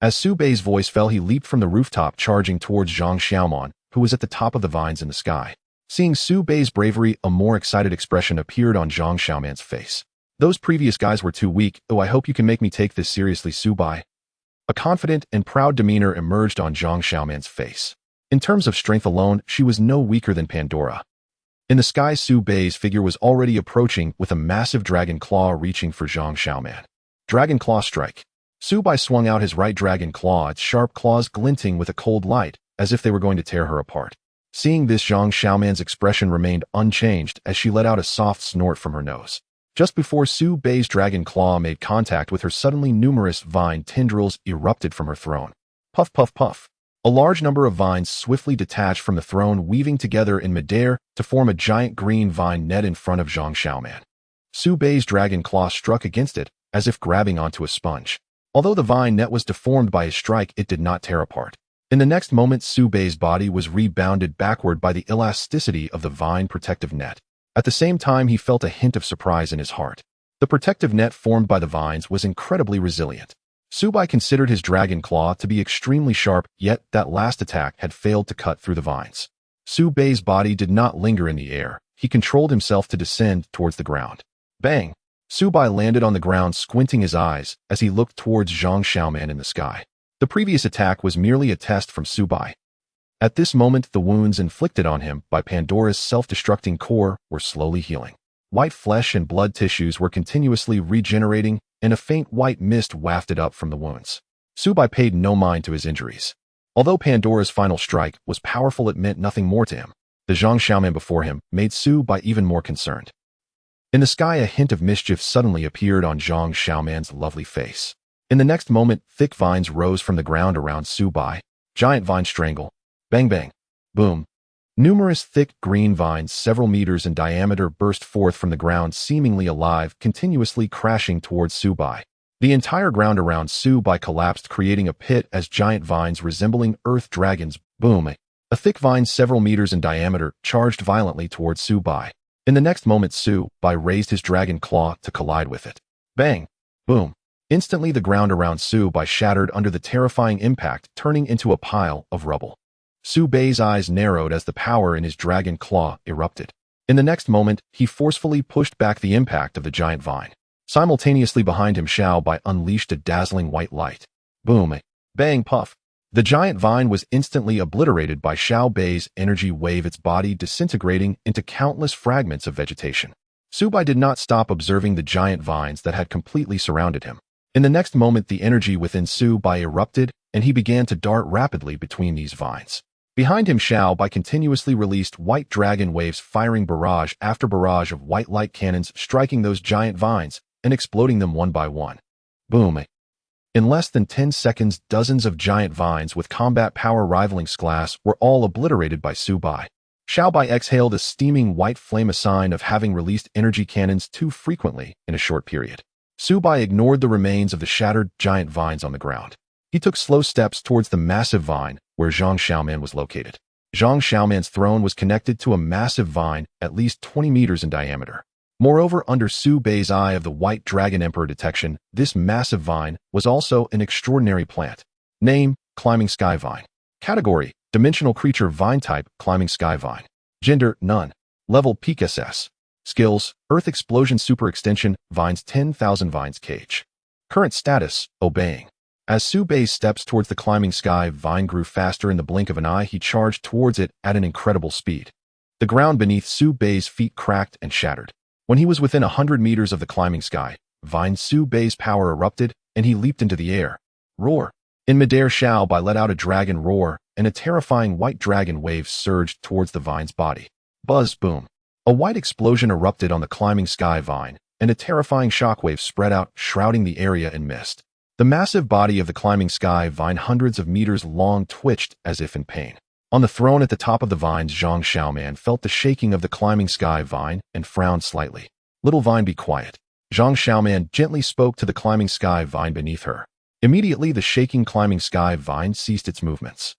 As Su Bai's voice fell, he leaped from the rooftop, charging towards Zhang Xiaoman, who was at the top of the vines in the sky. Seeing Su Bai's bravery, a more excited expression appeared on Zhang Xiaoman's face. Those previous guys were too weak. Oh, I hope you can make me take this seriously, Su Bai. A confident and proud demeanor emerged on Zhang Xiaoman's face. In terms of strength alone, she was no weaker than Pandora. In the sky, Su Bai's figure was already approaching, with a massive dragon claw reaching for Zhang Xiaoman. Dragon Claw Strike. Su Bai swung out his right dragon claw, its sharp claws glinting with a cold light, as if they were going to tear her apart. Seeing this, Zhang Xiaoman's expression remained unchanged as she let out a soft snort from her nose. Just before Su Bai's dragon claw made contact with her, suddenly numerous vine tendrils erupted from her throne. Puff, puff, puff. A large number of vines swiftly detached from the throne, weaving together in midair to form a giant green vine net in front of Zhang Xiaoman. Su Bai's dragon claw struck against it, as if grabbing onto a sponge. Although the vine net was deformed by his strike, it did not tear apart. In the next moment, Su Bai's body was rebounded backward by the elasticity of the vine protective net. At the same time, he felt a hint of surprise in his heart. The protective net formed by the vines was incredibly resilient. Su Bai considered his dragon claw to be extremely sharp, yet that last attack had failed to cut through the vines. Su Bai's body did not linger in the air. He controlled himself to descend towards the ground. Bang! Su Bai landed on the ground, squinting his eyes as he looked towards Zhang Xiaoman in the sky. The previous attack was merely a test from Su Bai. At this moment, the wounds inflicted on him by Pandora's self-destructing core were slowly healing. White flesh and blood tissues were continuously regenerating, and a faint white mist wafted up from the wounds. Su Bai paid no mind to his injuries. Although Pandora's final strike was powerful, it meant nothing more to him. The Zhang Xiaoman before him made Su Bai even more concerned. In the sky, a hint of mischief suddenly appeared on Zhang Xiaoman's lovely face. In the next moment, thick vines rose from the ground around Su Bai. Giant vine strangle. Bang bang. Boom. Numerous thick green vines several meters in diameter burst forth from the ground, seemingly alive, continuously crashing towards Su Bai. The entire ground around Su Bai collapsed, creating a pit as giant vines resembling earth dragons. Boom. A thick vine several meters in diameter charged violently towards Su Bai. In the next moment, Su Bai raised his dragon claw to collide with it. Bang. Boom. Instantly, the ground around Su Bai shattered under the terrifying impact, turning into a pile of rubble. Su Bai's eyes narrowed as the power in his dragon claw erupted. In the next moment, he forcefully pushed back the impact of the giant vine. Simultaneously behind him, Xiao Bai unleashed a dazzling white light. Boom! Bang! Puff! The giant vine was instantly obliterated by Xiao Bai's energy wave, its body disintegrating into countless fragments of vegetation. Su Bai did not stop observing the giant vines that had completely surrounded him. In the next moment, the energy within Su Bai erupted, and he began to dart rapidly between these vines. Behind him, Xiao Bai continuously released white dragon waves, firing barrage after barrage of white light cannons, striking those giant vines and exploding them one by one. Boom! In less than 10 seconds, dozens of giant vines with combat power rivaling glass were all obliterated by Su Bai. Xiao Bai exhaled a steaming white flame, a sign of having released energy cannons too frequently in a short period. Su Bai ignored the remains of the shattered giant vines on the ground. He took slow steps towards the massive vine where Zhang Xiaoman was located. Zhang Xiaoman's throne was connected to a massive vine at least 20 meters in diameter. Moreover, under Su Bai's eye of the White Dragon Emperor detection, this massive vine was also an extraordinary plant. Name: Climbing Sky Vine. Category: Dimensional Creature. Vine type: Climbing Sky Vine. Gender: None. Level: Peak SS. Skills: Earth Explosion, Super Extension, Vines 10,000 Vines Cage. Current status: Obeying. As Su Bai's steps towards the climbing sky vine grew faster, in the blink of an eye he charged towards it at an incredible speed. The ground beneath Su Bai's feet cracked and shattered. When he was within 100 meters of the climbing sky vine, Su Bai's power erupted, and he leaped into the air. Roar! In midair, Xiao Bai let out a dragon roar, and a terrifying white dragon wave surged towards the vine's body. Buzz! Boom! A white explosion erupted on the climbing sky vine, and a terrifying shockwave spread out, shrouding the area in mist. The massive body of the climbing sky vine, hundreds of meters long, twitched as if in pain. On the throne at the top of the vines, Zhang Xiaoman felt the shaking of the climbing sky vine and frowned slightly. Little vine, be quiet. Zhang Xiaoman gently spoke to the climbing sky vine beneath her. Immediately, the shaking climbing sky vine ceased its movements.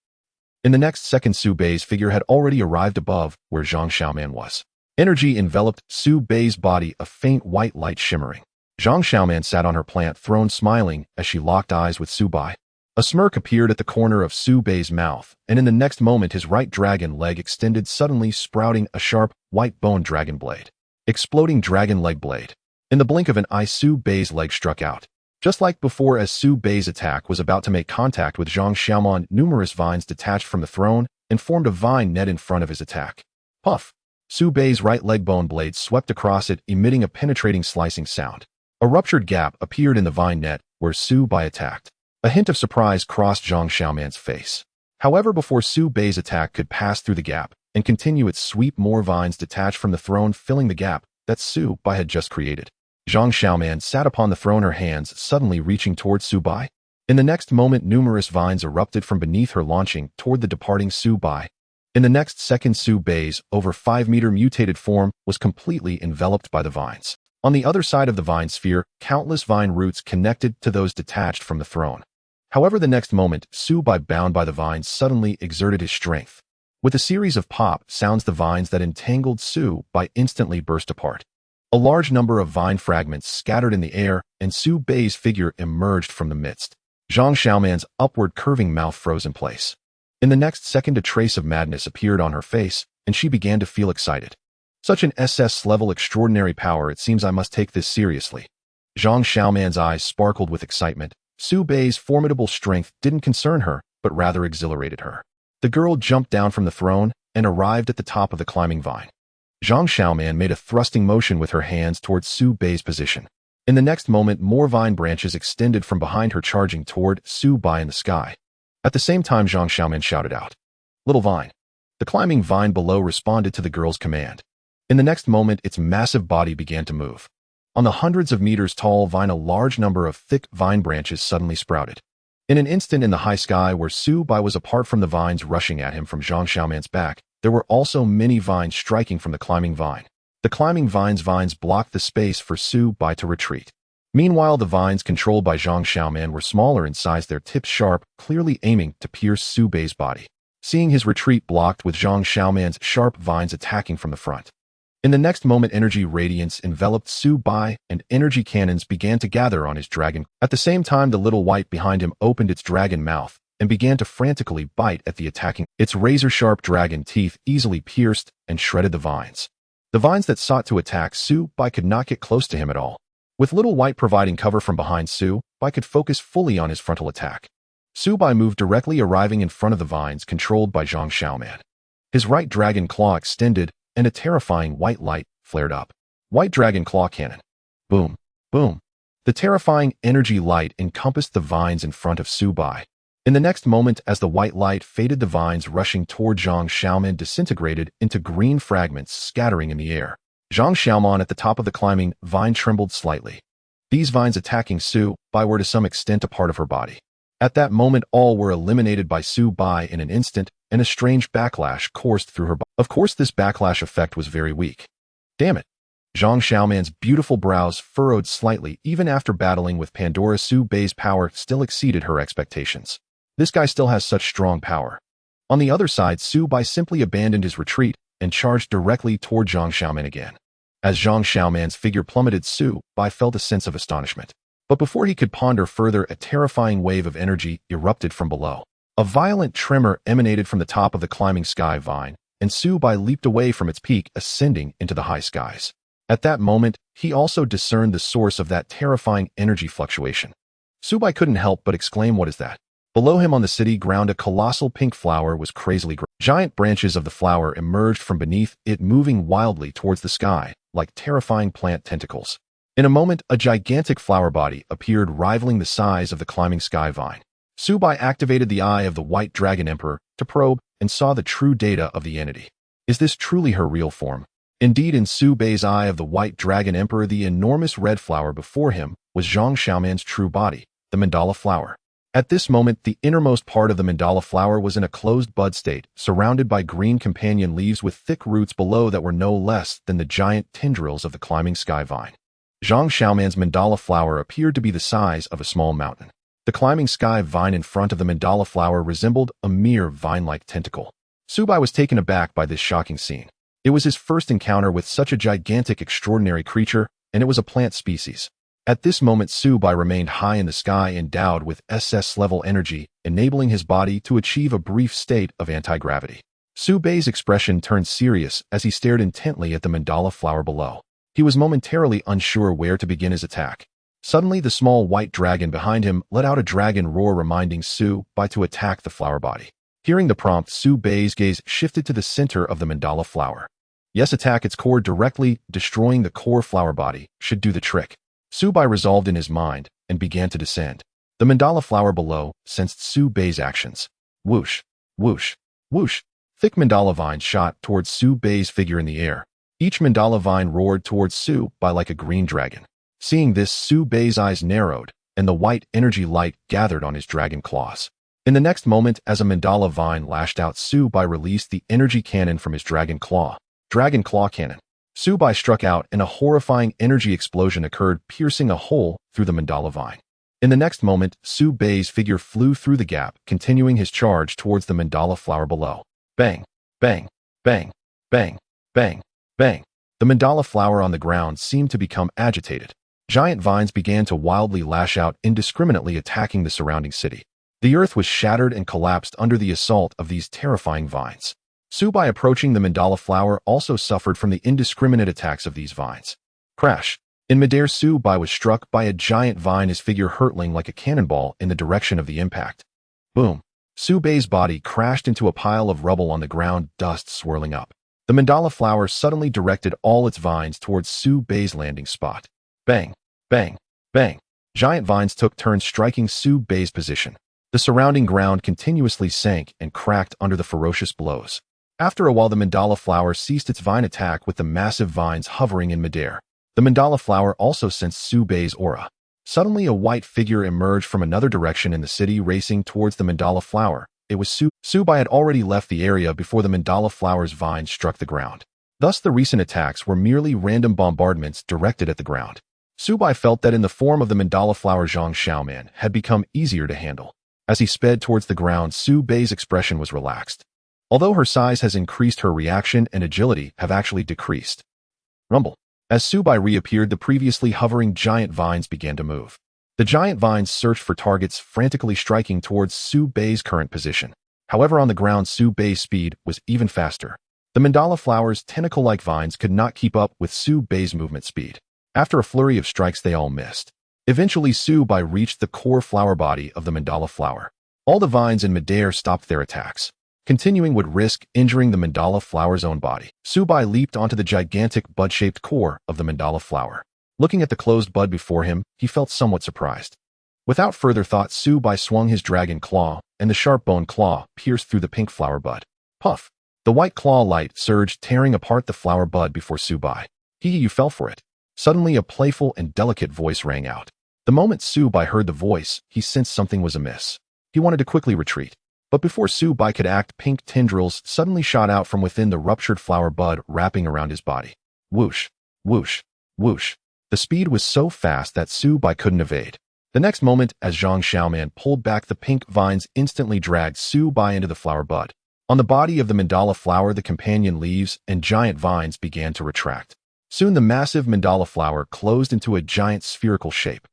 In the next second, Su Bai's figure had already arrived above where Zhang Xiaoman was. Energy enveloped Su Bai's body, a faint white light shimmering. Zhang Xiaoman sat on her plant throne, smiling as she locked eyes with Su Bai. A smirk appeared at the corner of Su Bai's mouth, and in the next moment his right dragon leg extended, suddenly sprouting a sharp, white-boned dragon blade. Exploding dragon leg blade. In the blink of an eye, Su Bai's leg struck out. Just like before, as Su Bai's attack was about to make contact with Zhang Xiaoman, numerous vines detached from the throne and formed a vine net in front of his attack. Puff! Su Bai's right leg bone blade swept across it, emitting a penetrating slicing sound. A ruptured gap appeared in the vine net where Su Bai attacked. A hint of surprise crossed Zhang Xiaoman's face. However, before Su Bai's attack could pass through the gap and continue its sweep, more vines detached from the throne, filling the gap that Su Bai had just created. Zhang Xiaoman sat upon the throne, her hands suddenly reaching towards Su Bai. In the next moment, numerous vines erupted from beneath her, launching toward the departing Su Bai. In the next second, Su Bai's over 5-meter mutated form was completely enveloped by the vines. On the other side of the vine sphere, countless vine roots connected to those detached from the throne. However, the next moment, Su Bai, bound by the vines, suddenly exerted his strength. With a series of pop sounds, the vines that entangled Su Bai instantly burst apart. A large number of vine fragments scattered in the air, and Su Bai's figure emerged from the midst. Zhang Xiaoman's upward curving mouth froze in place. In the next second, a trace of madness appeared on her face, and she began to feel excited. Such an SS-level extraordinary power, it seems I must take this seriously. Zhang Xiaoman's eyes sparkled with excitement. Su Bai's formidable strength didn't concern her, but rather exhilarated her. The girl jumped down from the throne and arrived at the top of the climbing vine. Zhang Xiaoman made a thrusting motion with her hands towards Su Bai's position. In the next moment, more vine branches extended from behind her, charging toward Su Bai in the sky. At the same time, Zhang Xiaoman shouted out, "Little vine!" The climbing vine below responded to the girl's command. In the next moment, its massive body began to move. On the hundreds of meters tall vine, a large number of thick vine branches suddenly sprouted. In an instant, in the high sky where Su Bai was, apart from the vines rushing at him from Zhang Xiaoman's back, there were also many vines striking from the climbing vine. The climbing vines blocked the space for Su Bai to retreat. Meanwhile, the vines controlled by Zhang Xiaoman were smaller in size, their tips sharp, clearly aiming to pierce Su Bai's body. Seeing his retreat blocked with Zhang Xiaoman's sharp vines attacking from the front, In the next moment, energy radiance enveloped Su Bai, and energy cannons began to gather on his dragon. At the same time, the little white behind him opened its dragon mouth and began to frantically bite at the attacking. Its razor-sharp dragon teeth easily pierced and shredded the vines. The vines that sought to attack Su Bai could not get close to him at all. With little white providing cover from behind, Su Bai could focus fully on his frontal attack. Su Bai moved directly, arriving in front of the vines controlled by Zhang Xiaoman. His right dragon claw extended, and a terrifying white light flared up. White dragon claw cannon. Boom, boom. The terrifying energy light encompassed the vines in front of Su Bai. In the next moment, as the white light faded, the vines rushing toward Zhang Xiaoman disintegrated into green fragments scattering in the air. Zhang Xiaoman at the top of the climbing vine trembled slightly. These vines attacking Su Bai were to some extent a part of her body. At that moment, all were eliminated by Su Bai in an instant, and a strange backlash coursed through her body. Of course, this backlash effect was very weak. Damn it. Zhang Xiaoman's beautiful brows furrowed slightly. Even after battling with Pandora, Su Bai's power still exceeded her expectations. This guy still has such strong power. On the other side, Su Bai simply abandoned his retreat and charged directly toward Zhang Xiaoman again. As Zhang Xiaoman's figure plummeted, Su Bai felt a sense of astonishment. But before he could ponder further, a terrifying wave of energy erupted from below. A violent tremor emanated from the top of the climbing sky vine, and Su Bai leaped away from its peak, ascending into the high skies. At that moment, he also discerned the source of that terrifying energy fluctuation. Su Bai couldn't help but exclaim, "What is that?" Below him on the city ground, a colossal pink flower was crazily growing. Giant branches of the flower emerged from beneath it, moving wildly towards the sky, like terrifying plant tentacles. In a moment, a gigantic flower body appeared, rivaling the size of the climbing sky vine. Su Bai activated the eye of the White Dragon Emperor to probe and saw the true data of the entity. Is this truly her real form? Indeed, in Su Bai's eye of the White Dragon Emperor, the enormous red flower before him was Zhang Xiaoman's true body, the mandala flower. At this moment, the innermost part of the mandala flower was in a closed bud state, surrounded by green companion leaves with thick roots below that were no less than the giant tendrils of the climbing sky vine. Zhang Xiaoman's mandala flower appeared to be the size of a small mountain. The climbing sky vine in front of the mandala flower resembled a mere vine-like tentacle. Su Bai was taken aback by this shocking scene. It was his first encounter with such a gigantic, extraordinary creature, and it was a plant species. At this moment, Su Bai remained high in the sky, endowed with SS-level energy, enabling his body to achieve a brief state of anti-gravity. Su Bai's expression turned serious as he stared intently at the mandala flower below. He was momentarily unsure where to begin his attack. Suddenly, the small white dragon behind him let out a dragon roar, reminding Su Bai to attack the flower body. Hearing the prompt, Su Bai's gaze shifted to the center of the mandala flower. Yes, attack its core directly. Destroying the core flower body should do the trick. Su Bai resolved in his mind and began to descend. The mandala flower below sensed Su Bai's actions. Whoosh, whoosh, whoosh. Thick mandala vines shot towards Su Bai's figure in the air. Each mandala vine roared towards Su Bai like a green dragon. Seeing this, Su Bai's eyes narrowed, and the white energy light gathered on his dragon claws. In the next moment, as a mandala vine lashed out, Su Bai released the energy cannon from his dragon claw. Dragon claw cannon. Su Bai struck out, and a horrifying energy explosion occurred, piercing a hole through the mandala vine. In the next moment, Su Bai's figure flew through the gap, continuing his charge towards the mandala flower below. Bang, bang, bang, bang, bang, bang. The mandala flower on the ground seemed to become agitated. Giant vines began to wildly lash out, indiscriminately attacking the surrounding city. The earth was shattered and collapsed under the assault of these terrifying vines. Su Bai, approaching the mandala flower, also suffered from the indiscriminate attacks of these vines. Crash. In midair, Su Bai was struck by a giant vine, his figure hurtling like a cannonball in the direction of the impact. Boom. Su Bai's body crashed into a pile of rubble on the ground, dust swirling up. The mandala flower suddenly directed all its vines towards Su Bai's landing spot. Bang, bang, bang. Giant vines took turns striking Su Bai's position. The surrounding ground continuously sank and cracked under the ferocious blows. After a while, the mandala flower ceased its vine attack, with the massive vines hovering in midair. The mandala flower also sensed Su Bai's aura. Suddenly, a white figure emerged from another direction in the city, racing towards the mandala flower. It was Su Bai had already left the area before the mandala flower's vines struck the ground. Thus, the recent attacks were merely random bombardments directed at the ground. Su Bai felt that in the form of the mandala flower, Zhang Xiaoman had become easier to handle. As he sped towards the ground, Su Bai's expression was relaxed. Although her size has increased, her reaction and agility have actually decreased. Rumble. As Su Bai reappeared, the previously hovering giant vines began to move. The giant vines searched for targets, frantically striking towards Su Bai's current position. However, on the ground, Su Bai's speed was even faster. The mandala flower's tentacle-like vines could not keep up with Su Bai's movement speed. After a flurry of strikes, they all missed. Eventually, Su Bai reached the core flower body of the mandala flower. All the vines in midair stopped their attacks. Continuing would risk injuring the mandala flower's own body. Su Bai leaped onto the gigantic bud-shaped core of the mandala flower. Looking at the closed bud before him, he felt somewhat surprised. Without further thought, Su Bai swung his dragon claw, and the sharp bone claw pierced through the pink flower bud. Puff! The white claw light surged, tearing apart the flower bud before Su Bai. You fell for it. Suddenly, a playful and delicate voice rang out. The moment Su Bai heard the voice, he sensed something was amiss. He wanted to quickly retreat. But before Su Bai could act, pink tendrils suddenly shot out from within the ruptured flower bud, wrapping around his body. Whoosh, whoosh, whoosh. The speed was so fast that Su Bai couldn't evade. The next moment, as Zhang Xiaoman pulled back, the pink vines instantly dragged Su Bai into the flower bud. On the body of the mandala flower, the companion leaves and giant vines began to retract. Soon the massive mandala flower closed into a giant spherical shape.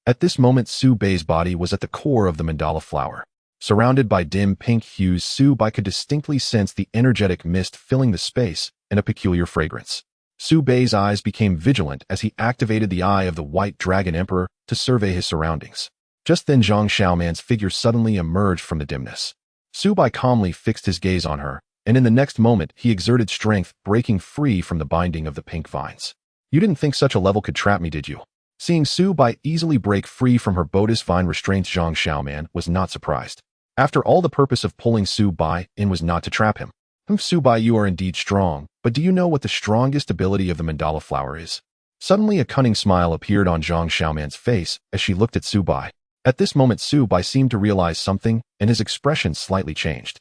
At this moment, Su Bai's body was at the core of the mandala flower. Surrounded by dim pink hues, Su Bai could distinctly sense the energetic mist filling the space and a peculiar fragrance. Su Bai's eyes became vigilant as he activated the Eye of the White Dragon Emperor to survey his surroundings. Just then, Zhang Xiaoman's figure suddenly emerged from the dimness. Su Bai calmly fixed his gaze on her, and in the next moment, he exerted strength, breaking free from the binding of the pink vines. You didn't think such a level could trap me, did you? Seeing Su Bai easily break free from her Bodis vine restraints, Zhang Xiaoman was not surprised. After all, the purpose of pulling Su Bai in was not to trap him. Su Bai, you are indeed strong, but do you know what the strongest ability of the mandala flower is? Suddenly, a cunning smile appeared on Zhang Xiaoman's face as she looked at Su Bai. At this moment, Su Bai seemed to realize something, and his expression slightly changed.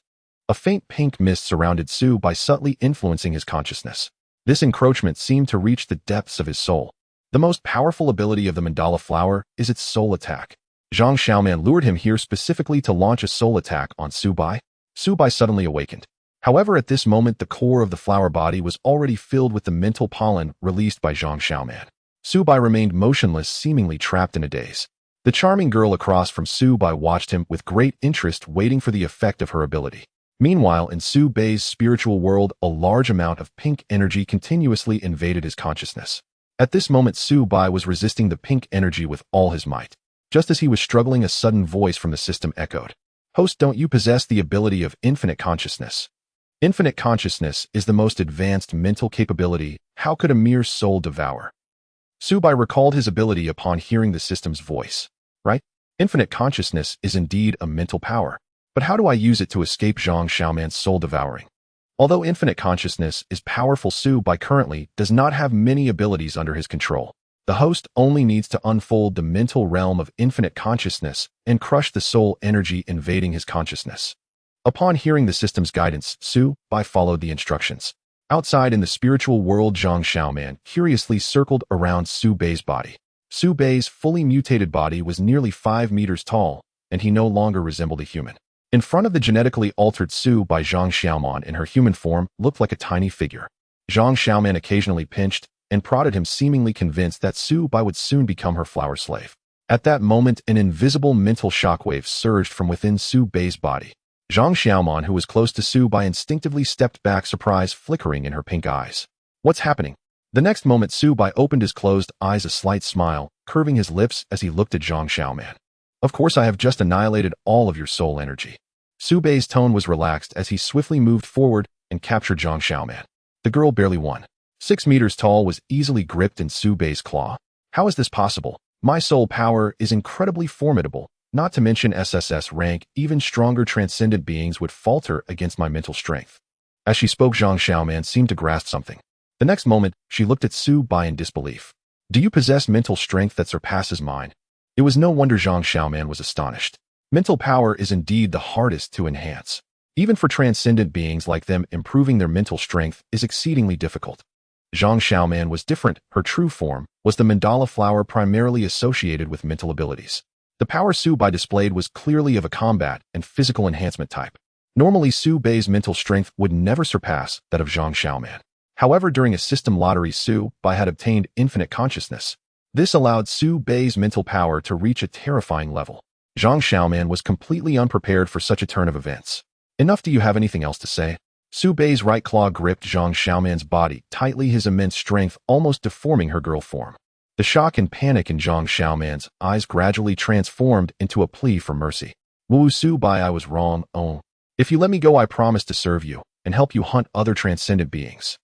A faint pink mist surrounded Su Bai, subtly influencing his consciousness. This encroachment seemed to reach the depths of his soul. The most powerful ability of the mandala flower is its soul attack. Zhang Xiaoman lured him here specifically to launch a soul attack on Su Bai. Su Bai suddenly awakened. However, at this moment, the core of the flower body was already filled with the mental pollen released by Zhang Xiaoman. Su Bai remained motionless, seemingly trapped in a daze. The charming girl across from Su Bai watched him with great interest, waiting for the effect of her ability. Meanwhile, in Su Bai's spiritual world, a large amount of pink energy continuously invaded his consciousness. At this moment, Su Bai was resisting the pink energy with all his might. Just as he was struggling, a sudden voice from the system echoed. Host, don't you possess the ability of infinite consciousness? Infinite consciousness is the most advanced mental capability. How could a mere soul devour? Su Bai recalled his ability upon hearing the system's voice. Right? Infinite consciousness is indeed a mental power. But how do I use it to escape Zhang Xiaoman's soul devouring? Although infinite consciousness is powerful, Su Bai currently does not have many abilities under his control. The host only needs to unfold the mental realm of infinite consciousness and crush the soul energy invading his consciousness. Upon hearing the system's guidance, Su Bai followed the instructions. Outside in the spiritual world, Zhang Xiaoman curiously circled around Su Bai's body. Su Bai's fully mutated body was nearly 5 meters tall, and he no longer resembled a human. In front of the genetically altered Su Bai, Zhang Xiaoman in her human form looked like a tiny figure. Zhang Xiaoman occasionally pinched and prodded him, seemingly convinced that Su Bai would soon become her flower slave. At that moment, an invisible mental shockwave surged from within Su Bai's body. Zhang Xiaoman, who was close to Su Bai, instinctively stepped back, surprise flickering in her pink eyes. What's happening? The next moment, Su Bai opened his closed eyes, a slight smile curving his lips as he looked at Zhang Xiaoman. Of course, I have just annihilated all of your soul energy. Su Bai's tone was relaxed as he swiftly moved forward and captured Zhang Xiaoman. The girl, barely 6 meters tall, was easily gripped in Su Bai's claw. How is this possible? My soul power is incredibly formidable, not to mention SSS-rank. Even stronger transcendent beings would falter against my mental strength. As she spoke, Zhang Xiaoman seemed to grasp something. The next moment, she looked at Su Bai in disbelief. Do you possess mental strength that surpasses mine? It was no wonder Zhang Xiaoman was astonished. Mental power is indeed the hardest to enhance. Even for transcendent beings like them, improving their mental strength is exceedingly difficult. Zhang Xiaoman was different. Her true form was the mandala flower, primarily associated with mental abilities. The power Su Bai displayed was clearly of a combat and physical enhancement type. Normally, Su Bai's mental strength would never surpass that of Zhang Xiaoman. However, during a system lottery, Su Bai had obtained infinite consciousness. This allowed Su Bai's mental power to reach a terrifying level. Zhang Xiaoman was completely unprepared for such a turn of events. Enough, do you have anything else to say? Su Bai's right claw gripped Zhang Xiaoman's body tightly, his immense strength almost deforming her girl form. The shock and panic in Zhang Xiaoman's eyes gradually transformed into a plea for mercy. Wu Su Bai, I was wrong. Oh. If you let me go, I promise to serve you and help you hunt other transcendent beings.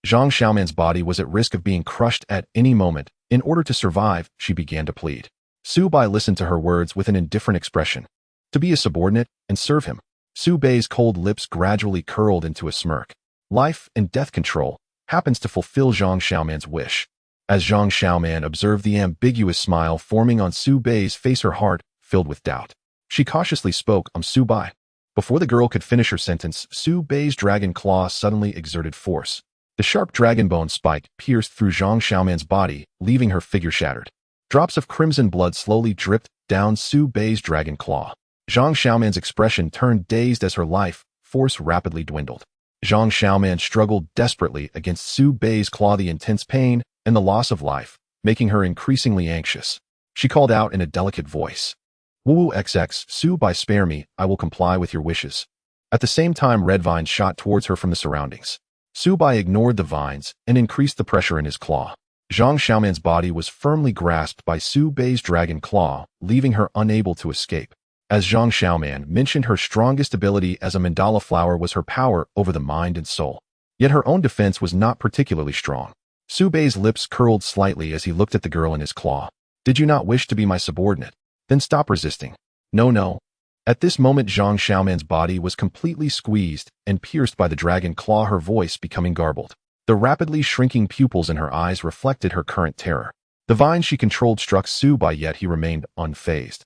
Zhang Xiaoman's body was at risk of being crushed at any moment. In order to survive, she began to plead. Su Bai listened to her words with an indifferent expression. To be a subordinate and serve him. Su Bai's cold lips gradually curled into a smirk. Life and death control happens to fulfill Zhang Xiaoman's wish. As Zhang Xiaoman observed the ambiguous smile forming on Su Bai's face, her heart filled with doubt. She cautiously spoke, Su Bai. Before the girl could finish her sentence, Su Bai's dragon claw suddenly exerted force. The sharp dragon bone spike pierced through Zhang Xiaoman's body, leaving her figure shattered. Drops of crimson blood slowly dripped down Su Bai's dragon claw. Zhang Xiaoman's expression turned dazed as her life force rapidly dwindled. Zhang Xiaoman struggled desperately against Su Bai's claw, the intense pain and the loss of life, making her increasingly anxious. She called out in a delicate voice. Wu XX, Su Bai, spare me, I will comply with your wishes. At the same time, red vines shot towards her from the surroundings. Su Bai ignored the vines and increased the pressure in his claw. Zhang Xiaoman's body was firmly grasped by Su Bai's dragon claw, leaving her unable to escape. As Zhang Xiaoman mentioned, her strongest ability as a mandala flower was her power over the mind and soul. Yet her own defense was not particularly strong. Su Bai's lips curled slightly as he looked at the girl in his claw. Did you not wish to be my subordinate? Then stop resisting. No. At this moment, Zhang Xiaoman's body was completely squeezed and pierced by the dragon claw, her voice becoming garbled. The rapidly shrinking pupils in her eyes reflected her current terror. The vine she controlled struck Su Bai, yet he remained unfazed.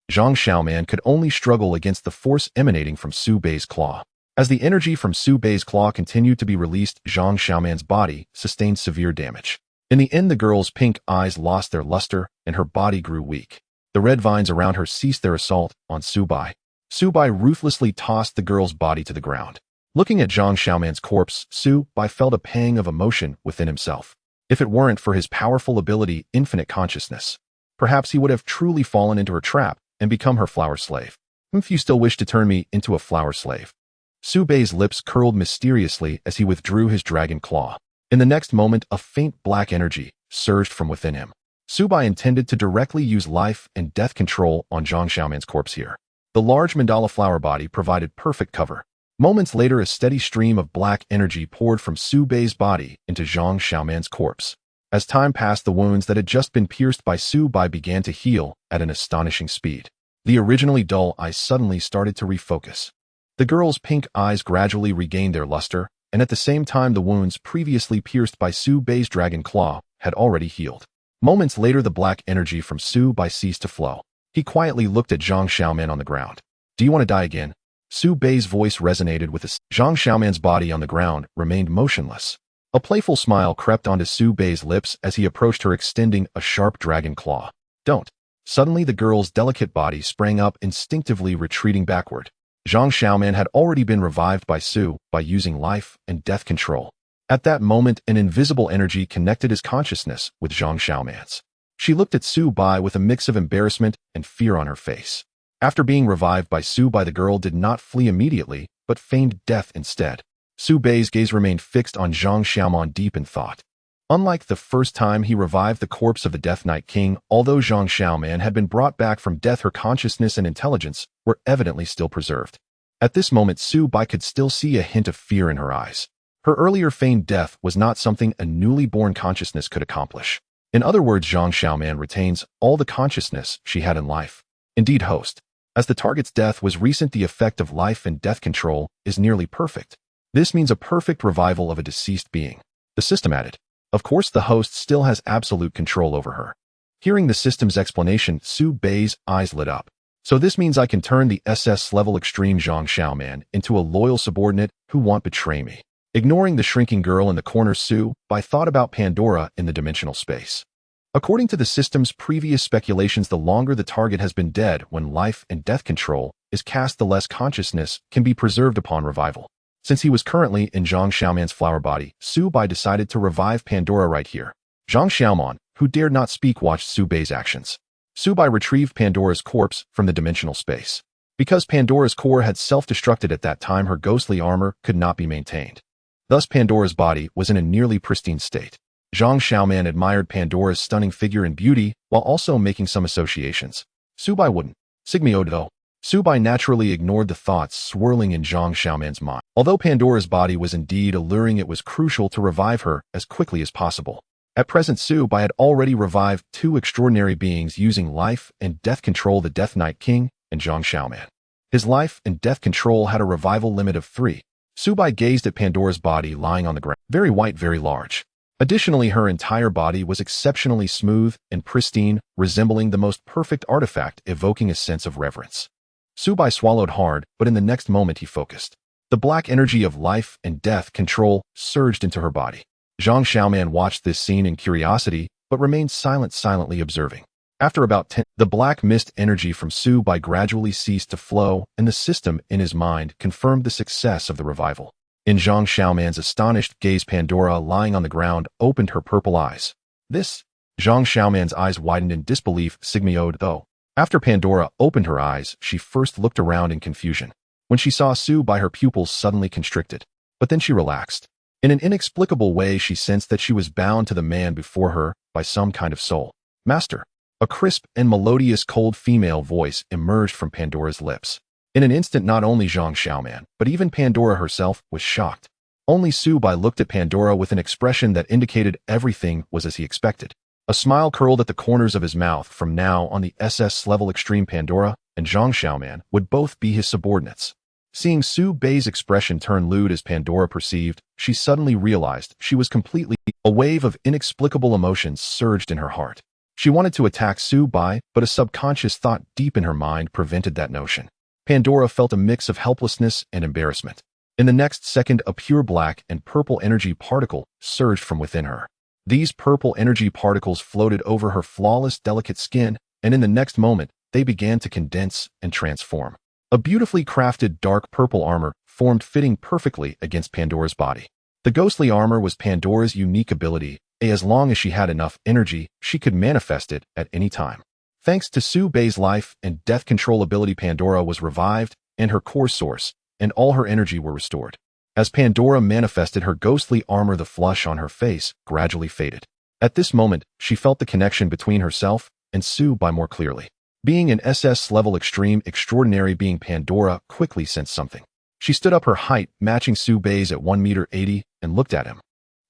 Zhang Xiaoman could only struggle against the force emanating from Su Bai's claw. As the energy from Su Bai's claw continued to be released, Zhang Xiaoman's body sustained severe damage. In the end, the girl's pink eyes lost their luster and her body grew weak. The red vines around her ceased their assault on Su Bai. Su Bai ruthlessly tossed the girl's body to the ground. Looking at Zhang Xiaoman's corpse, Su Bai felt a pang of emotion within himself. If it weren't for his powerful ability, infinite consciousness, perhaps he would have truly fallen into her trap and become her flower slave. If you still wish to turn me into a flower slave. Su Bai's lips curled mysteriously as he withdrew his dragon claw. In the next moment, a faint black energy surged from within him. Su Bai intended to directly use life and death control on Zhang Xiaoman's corpse here. The large mandala flower body provided perfect cover. Moments later, a steady stream of black energy poured from Su Bai's body into Zhang Xiaoman's corpse. As time passed, the wounds that had just been pierced by Su Bai began to heal at an astonishing speed. The originally dull eyes suddenly started to refocus. The girl's pink eyes gradually regained their luster, and at the same time the wounds previously pierced by Su Bai's dragon claw had already healed. Moments later, the black energy from Su Bai ceased to flow. He quietly looked at Zhang Xiaoman on the ground. Do you want to die again? Su Bai's voice resonated with Zhang Xiaoman's body on the ground remained motionless. A playful smile crept onto Su Bai's lips as he approached her, extending a sharp dragon claw. Don't. Suddenly, the girl's delicate body sprang up, instinctively retreating backward. Zhang Xiaoman had already been revived by Su Bai using life and death control. At that moment, an invisible energy connected his consciousness with Zhang Xiaoman's. She looked at Su Bai with a mix of embarrassment and fear on her face. After being revived by Su Bai, the girl did not flee immediately, but feigned death instead. Su Bai's gaze remained fixed on Zhang Xiaoman, deep in thought. Unlike the first time he revived the corpse of the Death Knight King, although Zhang Xiaoman had been brought back from death, her consciousness and intelligence were evidently still preserved. At this moment, Su Bai could still see a hint of fear in her eyes. Her earlier feigned death was not something a newly born consciousness could accomplish. In other words, Zhang Xiaoman retains all the consciousness she had in life. Indeed, host. As the target's death was recent, the effect of life and death control is nearly perfect. This means a perfect revival of a deceased being. The system added. Of course, the host still has absolute control over her. Hearing the system's explanation, Su Bai's eyes lit up. So this means I can turn the SS level extreme Zhang Xiaoman into a loyal subordinate who won't betray me. Ignoring the shrinking girl in the corner, Su Bai thought about Pandora in the dimensional space. According to the system's previous speculations, the longer the target has been dead when life and death control is cast, the less consciousness can be preserved upon revival. Since he was currently in Zhang Xiaoman's flower body, Su Bai decided to revive Pandora right here. Zhang Xiaoman, who dared not speak, watched Su Bai's actions. Su Bai retrieved Pandora's corpse from the dimensional space. Because Pandora's core had self-destructed at that time, her ghostly armor could not be maintained. Thus, Pandora's body was in a nearly pristine state. Zhang Xiaoman admired Pandora's stunning figure and beauty, while also making some associations. Su Bai wouldn't. Sigmio though. Su Bai naturally ignored the thoughts swirling in Zhang Xiaoman's mind. Although Pandora's body was indeed alluring, it was crucial to revive her as quickly as possible. At present, Su Bai had already revived two extraordinary beings using life and death control, the Death Knight King and Zhang Xiaoman. His life and death control had a revival limit of 3. Su Bai gazed at Pandora's body lying on the ground, very white, very large. Additionally, her entire body was exceptionally smooth and pristine, resembling the most perfect artifact, evoking a sense of reverence. Su Bai swallowed hard, but in the next moment he focused. The black energy of life and death control surged into her body. Zhang Xiaoman watched this scene in curiosity, but remained silently observing. After about 10, the black mist energy from Su Bai gradually ceased to flow, and the system in his mind confirmed the success of the revival. In Zhang Xiaoman's astonished gaze, Pandora, lying on the ground, opened her purple eyes. This? Zhang Xiaoman's eyes widened in disbelief, sigmoed though. After Pandora opened her eyes, she first looked around in confusion. When she saw Su Bai, her pupils suddenly constricted. But then she relaxed. In an inexplicable way, she sensed that she was bound to the man before her by some kind of soul. Master. A crisp and melodious cold female voice emerged from Pandora's lips. In an instant, not only Zhang Xiaoman, but even Pandora herself was shocked. Only Su Bai looked at Pandora with an expression that indicated everything was as he expected. A smile curled at the corners of his mouth. From now on, the SS level extreme Pandora and Zhang Xiaoman would both be his subordinates. Seeing Su Bai's expression turn lewd as Pandora perceived, she suddenly realized she was completely. A wave of inexplicable emotions surged in her heart. She wanted to attack Su Bai, but a subconscious thought deep in her mind prevented that notion. Pandora felt a mix of helplessness and embarrassment. In the next second, a pure black and purple energy particle surged from within her. These purple energy particles floated over her flawless, delicate skin, and in the next moment, they began to condense and transform. A beautifully crafted dark purple armor formed, fitting perfectly against Pandora's body. The ghostly armor was Pandora's unique ability. As long as she had enough energy, she could manifest it at any time. Thanks to Su Bai's life and death control ability, Pandora was revived, and her core source and all her energy were restored. As Pandora manifested her ghostly armor, the flush on her face gradually faded. At this moment, she felt the connection between herself and Su Bai more clearly. Being an SS level extreme extraordinary being, Pandora quickly sensed something. She stood up, her height matching Su Bai's at 1.80 m, and looked at him.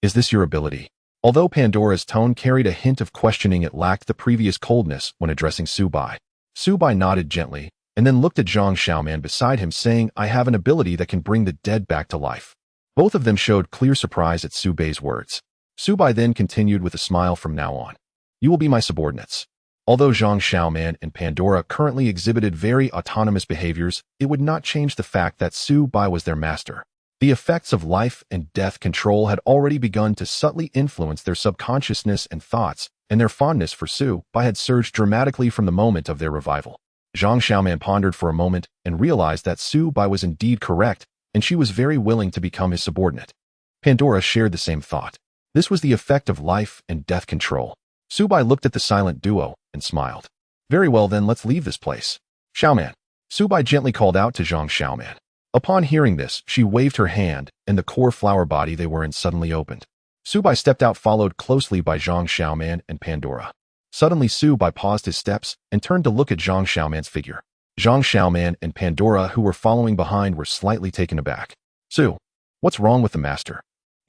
Is this your ability? Although Pandora's tone carried a hint of questioning, it lacked the previous coldness when addressing Su Bai. Su Bai nodded gently, and then looked at Zhang Xiaoman beside him, saying, I have an ability that can bring the dead back to life. Both of them showed clear surprise at Su Bai's words. Su Bai then continued with a smile, from now on, you will be my subordinates. Although Zhang Xiaoman and Pandora currently exhibited very autonomous behaviors, it would not change the fact that Su Bai was their master. The effects of life and death control had already begun to subtly influence their subconsciousness and thoughts, and their fondness for Su Bai had surged dramatically from the moment of their revival. Zhang Xiaoman pondered for a moment and realized that Su Bai was indeed correct, and she was very willing to become his subordinate. Pandora shared the same thought. This was the effect of life and death control. Su Bai looked at the silent duo and smiled. Very well then, let's leave this place. Xiaoman. Su Bai gently called out to Zhang Xiaoman. Upon hearing this, she waved her hand, and the core flower body they were in suddenly opened. Su Bai stepped out, followed closely by Zhang Xiaoman and Pandora. Suddenly, Su Bai paused his steps and turned to look at Zhang Xiaoman's figure. Zhang Xiaoman and Pandora, who were following behind, were slightly taken aback. Su, what's wrong with the master?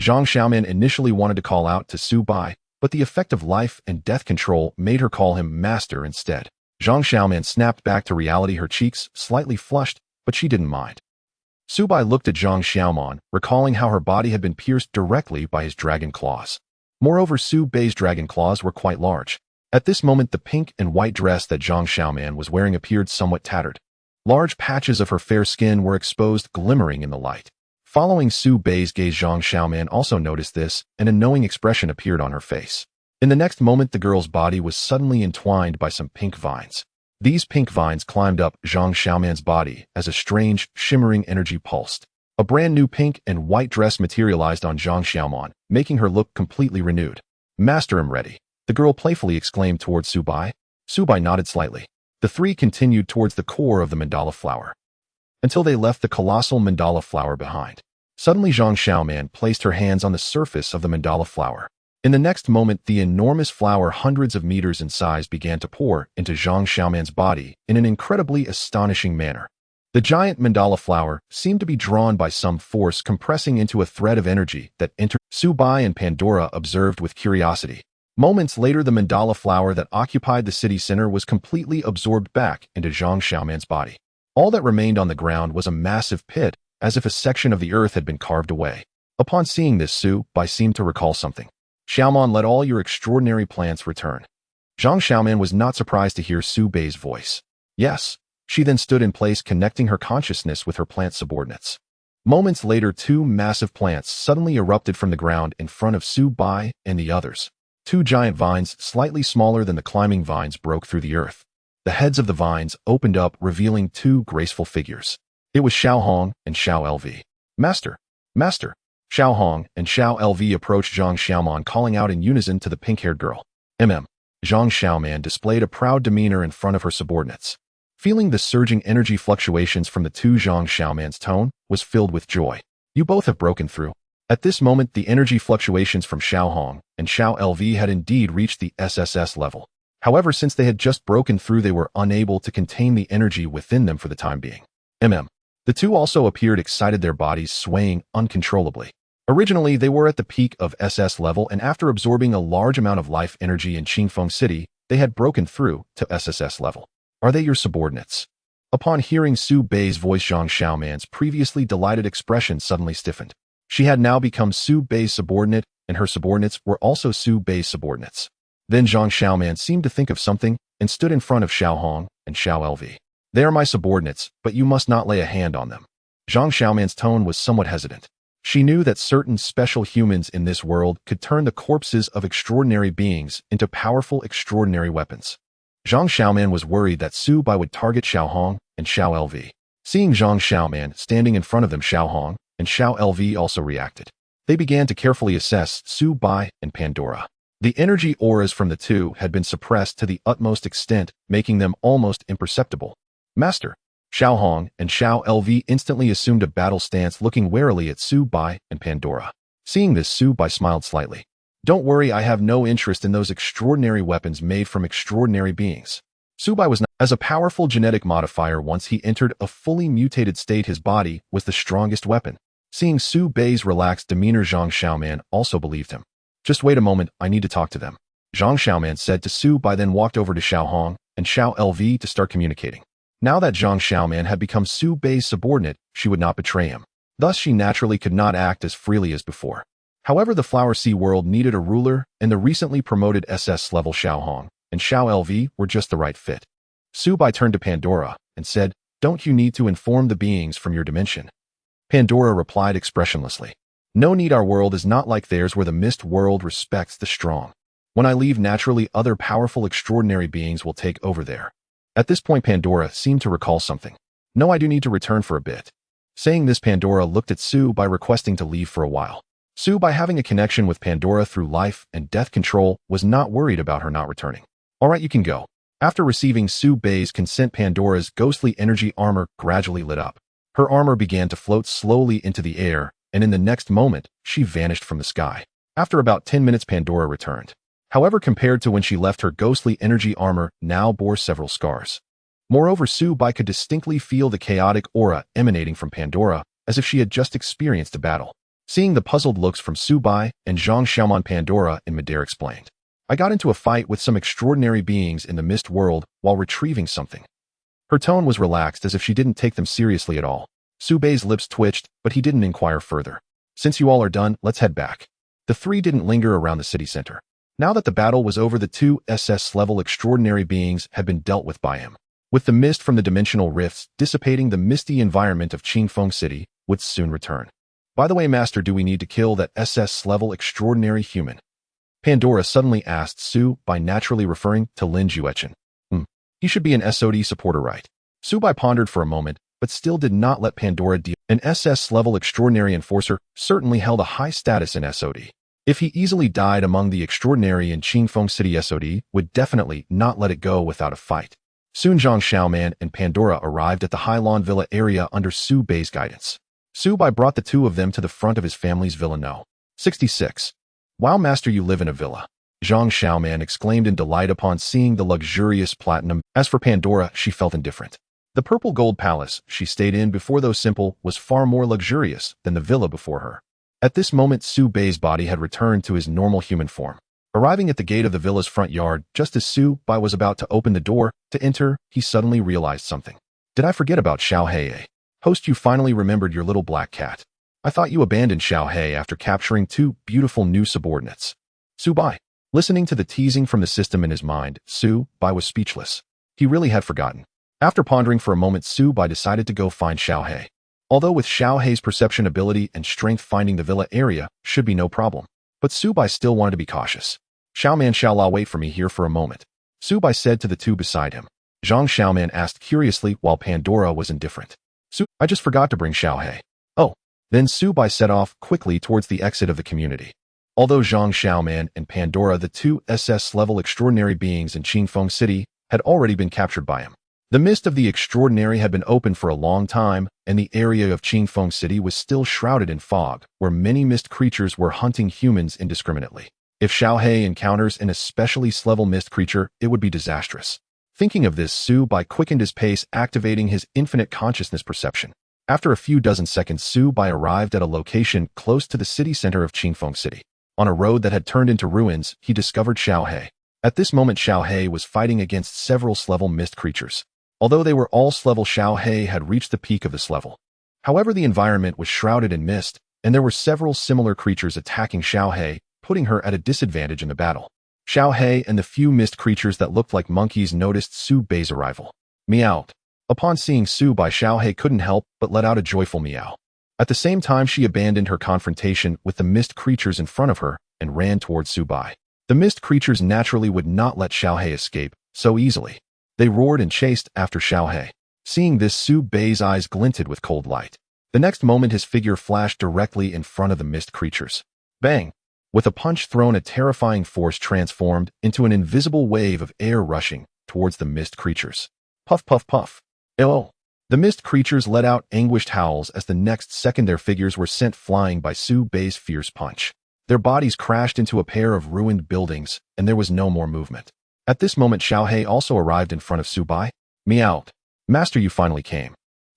Zhang Xiaoman initially wanted to call out to Su Bai, but the effect of life and death control made her call him master instead. Zhang Xiaoman snapped back to reality, her cheeks slightly flushed, but she didn't mind. Su Bai looked at Zhang Xiaoman, recalling how her body had been pierced directly by his dragon claws. Moreover, Su Bai's dragon claws were quite large. At this moment, the pink and white dress that Zhang Xiaoman was wearing appeared somewhat tattered. Large patches of her fair skin were exposed, glimmering in the light. Following Su Bai's gaze, Zhang Xiaoman also noticed this, and a knowing expression appeared on her face. In the next moment, the girl's body was suddenly entwined by some pink vines. These pink vines climbed up Zhang Xiaoman's body as a strange, shimmering energy pulsed. A brand new pink and white dress materialized on Zhang Xiaomon, making her look completely renewed. Master, I'm ready, the girl playfully exclaimed towards Su Bai. Su Bai nodded slightly. The three continued towards the core of the mandala flower, until they left the colossal mandala flower behind. Suddenly Zhang Xiaoman placed her hands on the surface of the mandala flower. In the next moment, the enormous flower, hundreds of meters in size, began to pour into Zhang Xiaoman's body in an incredibly astonishing manner. The giant mandala flower seemed to be drawn by some force, compressing into a thread of energy that entered. Su Bai and Pandora observed with curiosity. Moments later, the mandala flower that occupied the city center was completely absorbed back into Zhang Xiaoman's body. All that remained on the ground was a massive pit, as if a section of the earth had been carved away. Upon seeing this, Su Bai seemed to recall something. Xiaomon, let all your extraordinary plants return. Zhang Xiaoman was not surprised to hear Su Bai's voice. Yes. She then stood in place, connecting her consciousness with her plant subordinates. Moments later, two massive plants suddenly erupted from the ground in front of Su Bai and the others. Two giant vines, slightly smaller than the climbing vines, broke through the earth. The heads of the vines opened up, revealing two graceful figures. It was Xiao Hong and Xiao LV. Master! Master! Xiao Hong and Xiao LV approached Zhang Xiaomon, calling out in unison to the pink-haired girl. Zhang Xiaoman displayed a proud demeanor in front of her subordinates. Feeling the surging energy fluctuations from the two, Zhang Xiaoman's tone was filled with joy. You both have broken through. At this moment, the energy fluctuations from Xiao Hong and Xiao LV had indeed reached the SSS level. However, since they had just broken through, they were unable to contain the energy within them for the time being. The two also appeared excited, their bodies swaying uncontrollably. Originally, they were at the peak of SS level, and after absorbing a large amount of life energy in Qingfeng City, they had broken through to SSS level. Are they your subordinates? Upon hearing Su Bai's voice, Zhang Xiaoman's previously delighted expression suddenly stiffened. She had now become Su Bai's subordinate, and her subordinates were also Su Bai's subordinates. Then Zhang Xiaoman seemed to think of something and stood in front of Xiao Hong and Xiao LV. They are my subordinates, but you must not lay a hand on them. Zhang Xiaoman's tone was somewhat hesitant. She knew that certain special humans in this world could turn the corpses of extraordinary beings into powerful extraordinary weapons. Zhang Xiaoman was worried that Su Bai would target Xiao Hong and Xiao LV. Seeing Zhang Xiaoman standing in front of them, Xiao Hong and Xiao LV also reacted. They began to carefully assess Su Bai and Pandora. The energy auras from the two had been suppressed to the utmost extent, making them almost imperceptible. Master! Xiao Hong and Xiao LV instantly assumed a battle stance, looking warily at Su Bai and Pandora. Seeing this, Su Bai smiled slightly. Don't worry, I have no interest in those extraordinary weapons made from extraordinary beings. Su Bai was not as a powerful genetic modifier. Once he entered a fully mutated state, his body was the strongest weapon. Seeing Su Bai's relaxed demeanor, Zhang Xiaoman also believed him. Just wait a moment, I need to talk to them, Zhang Xiaoman said to Su Bai, then walked over to Xiao Hong and Xiao LV to start communicating. Now that Zhang Xiaoman had become Su Bai's subordinate, she would not betray him. Thus, she naturally could not act as freely as before. However, the Flower Sea world needed a ruler, and the recently promoted SS level Xiao Hong and Xiao LV were just the right fit. Su Bai turned to Pandora and said, Don't you need to inform the beings from your dimension? Pandora replied expressionlessly. No need, our world is not like theirs, where the mist world respects the strong. When I leave, naturally other powerful extraordinary beings will take over there. At this point, Pandora seemed to recall something. No, I do need to return for a bit. Saying this, Pandora looked at Su Bai, requesting to leave for a while. Su Bai, having a connection with Pandora through life and death control, was not worried about her not returning. All right, you can go. After receiving Su Bai's consent, Pandora's ghostly energy armor gradually lit up. Her armor began to float slowly into the air, and in the next moment, she vanished from the sky. After about 10 minutes, Pandora returned. However, compared to when she left, her ghostly energy armor now bore several scars. Moreover, Su Bai could distinctly feel the chaotic aura emanating from Pandora, as if she had just experienced a battle. Seeing the puzzled looks from Su Bai and Zhang Xiaoman, Pandora in midair explained. I got into a fight with some extraordinary beings in the mist world while retrieving something. Her tone was relaxed, as if she didn't take them seriously at all. Su Bai's lips twitched, but he didn't inquire further. Since you all are done, let's head back. The three didn't linger around the city center. Now that the battle was over, the two SS-level extraordinary beings had been dealt with by him. With the mist from the dimensional rifts dissipating, the misty environment of Qingfeng City would soon return. By the way, Master, do we need to kill that SS-level extraordinary human? Pandora suddenly asked Su Bai, naturally referring to Lin Juechen. He should be an SOD supporter, right? Su Bai pondered for a moment, but still did not let Pandora deal. An SS-level extraordinary enforcer certainly held a high status in SOD. If he easily died among the extraordinary in Qingfeng City, SOD would definitely not let it go without a fight. Soon Zhang Xiaoman and Pandora arrived at the Highlawn Villa area under Su Bei's guidance. Su Bai brought the two of them to the front of his family's villa No. 66. Wow, master, you live in a villa. Zhang Xiaoman exclaimed in delight upon seeing the luxurious platinum. As for Pandora, she felt indifferent. The purple gold palace she stayed in before, though simple, was far more luxurious than the villa before her. At this moment, Su Bei's body had returned to his normal human form. Arriving at the gate of the villa's front yard, just as Su Bai was about to open the door to enter, he suddenly realized something. Did I forget about Xiao Hei? Host, you finally remembered your little black cat. I thought you abandoned Xiao Hei after capturing two beautiful new subordinates. Su Bai. Listening to the teasing from the system in his mind, Su Bai was speechless. He really had forgotten. After pondering for a moment, Su Bai decided to go find Xiao Hei. Although with Xiao Hei's perception ability and strength, finding the villa area should be no problem. But Su Bai still wanted to be cautious. Xiaoman, shall I wait for me here for a moment? Su Bai said to the two beside him. Zhang Xiaoman asked curiously while Pandora was indifferent. I just forgot to bring Xiao Hei. Oh. Then Su Bai set off quickly towards the exit of the community. Although Zhang Xiaoman and Pandora, the two SS-level extraordinary beings in Qingfeng City, had already been captured by him. The mist of the extraordinary had been open for a long time, and the area of Qingfeng City was still shrouded in fog, where many mist creatures were hunting humans indiscriminately. If Xiao Hei encounters an especially level mist creature, it would be disastrous. Thinking of this, Su Bai quickened his pace, activating his infinite consciousness perception. After a few dozen seconds, Su Bai arrived at a location close to the city center of Qingfeng City. On a road that had turned into ruins, he discovered Xiao Hei. At this moment, Xiao Hei was fighting against several level mist creatures. Although they were all level, Xiao Hei had reached the peak of this level. However, the environment was shrouded in mist, and there were several similar creatures attacking Xiao Hei, putting her at a disadvantage in the battle. Xiao Hei and the few mist creatures that looked like monkeys noticed Su Bei's arrival. Meow. Upon seeing Su Bai, Xiao Hei couldn't help but let out a joyful meow. At the same time, she abandoned her confrontation with the mist creatures in front of her and ran towards Su Bai. The mist creatures naturally would not let Xiao Hei escape so easily. They roared and chased after Xiao Hei. Seeing this, Su Bei's eyes glinted with cold light. The next moment, his figure flashed directly in front of the mist creatures. Bang! With a punch thrown, a terrifying force transformed into an invisible wave of air rushing towards the mist creatures. Puff, puff, puff. Oh! The mist creatures let out anguished howls as the next second their figures were sent flying by Su Bei's fierce punch. Their bodies crashed into a pair of ruined buildings, and there was no more movement. At this moment, Xiao Hei also arrived in front of Su Bai. Meow. Master, you finally came.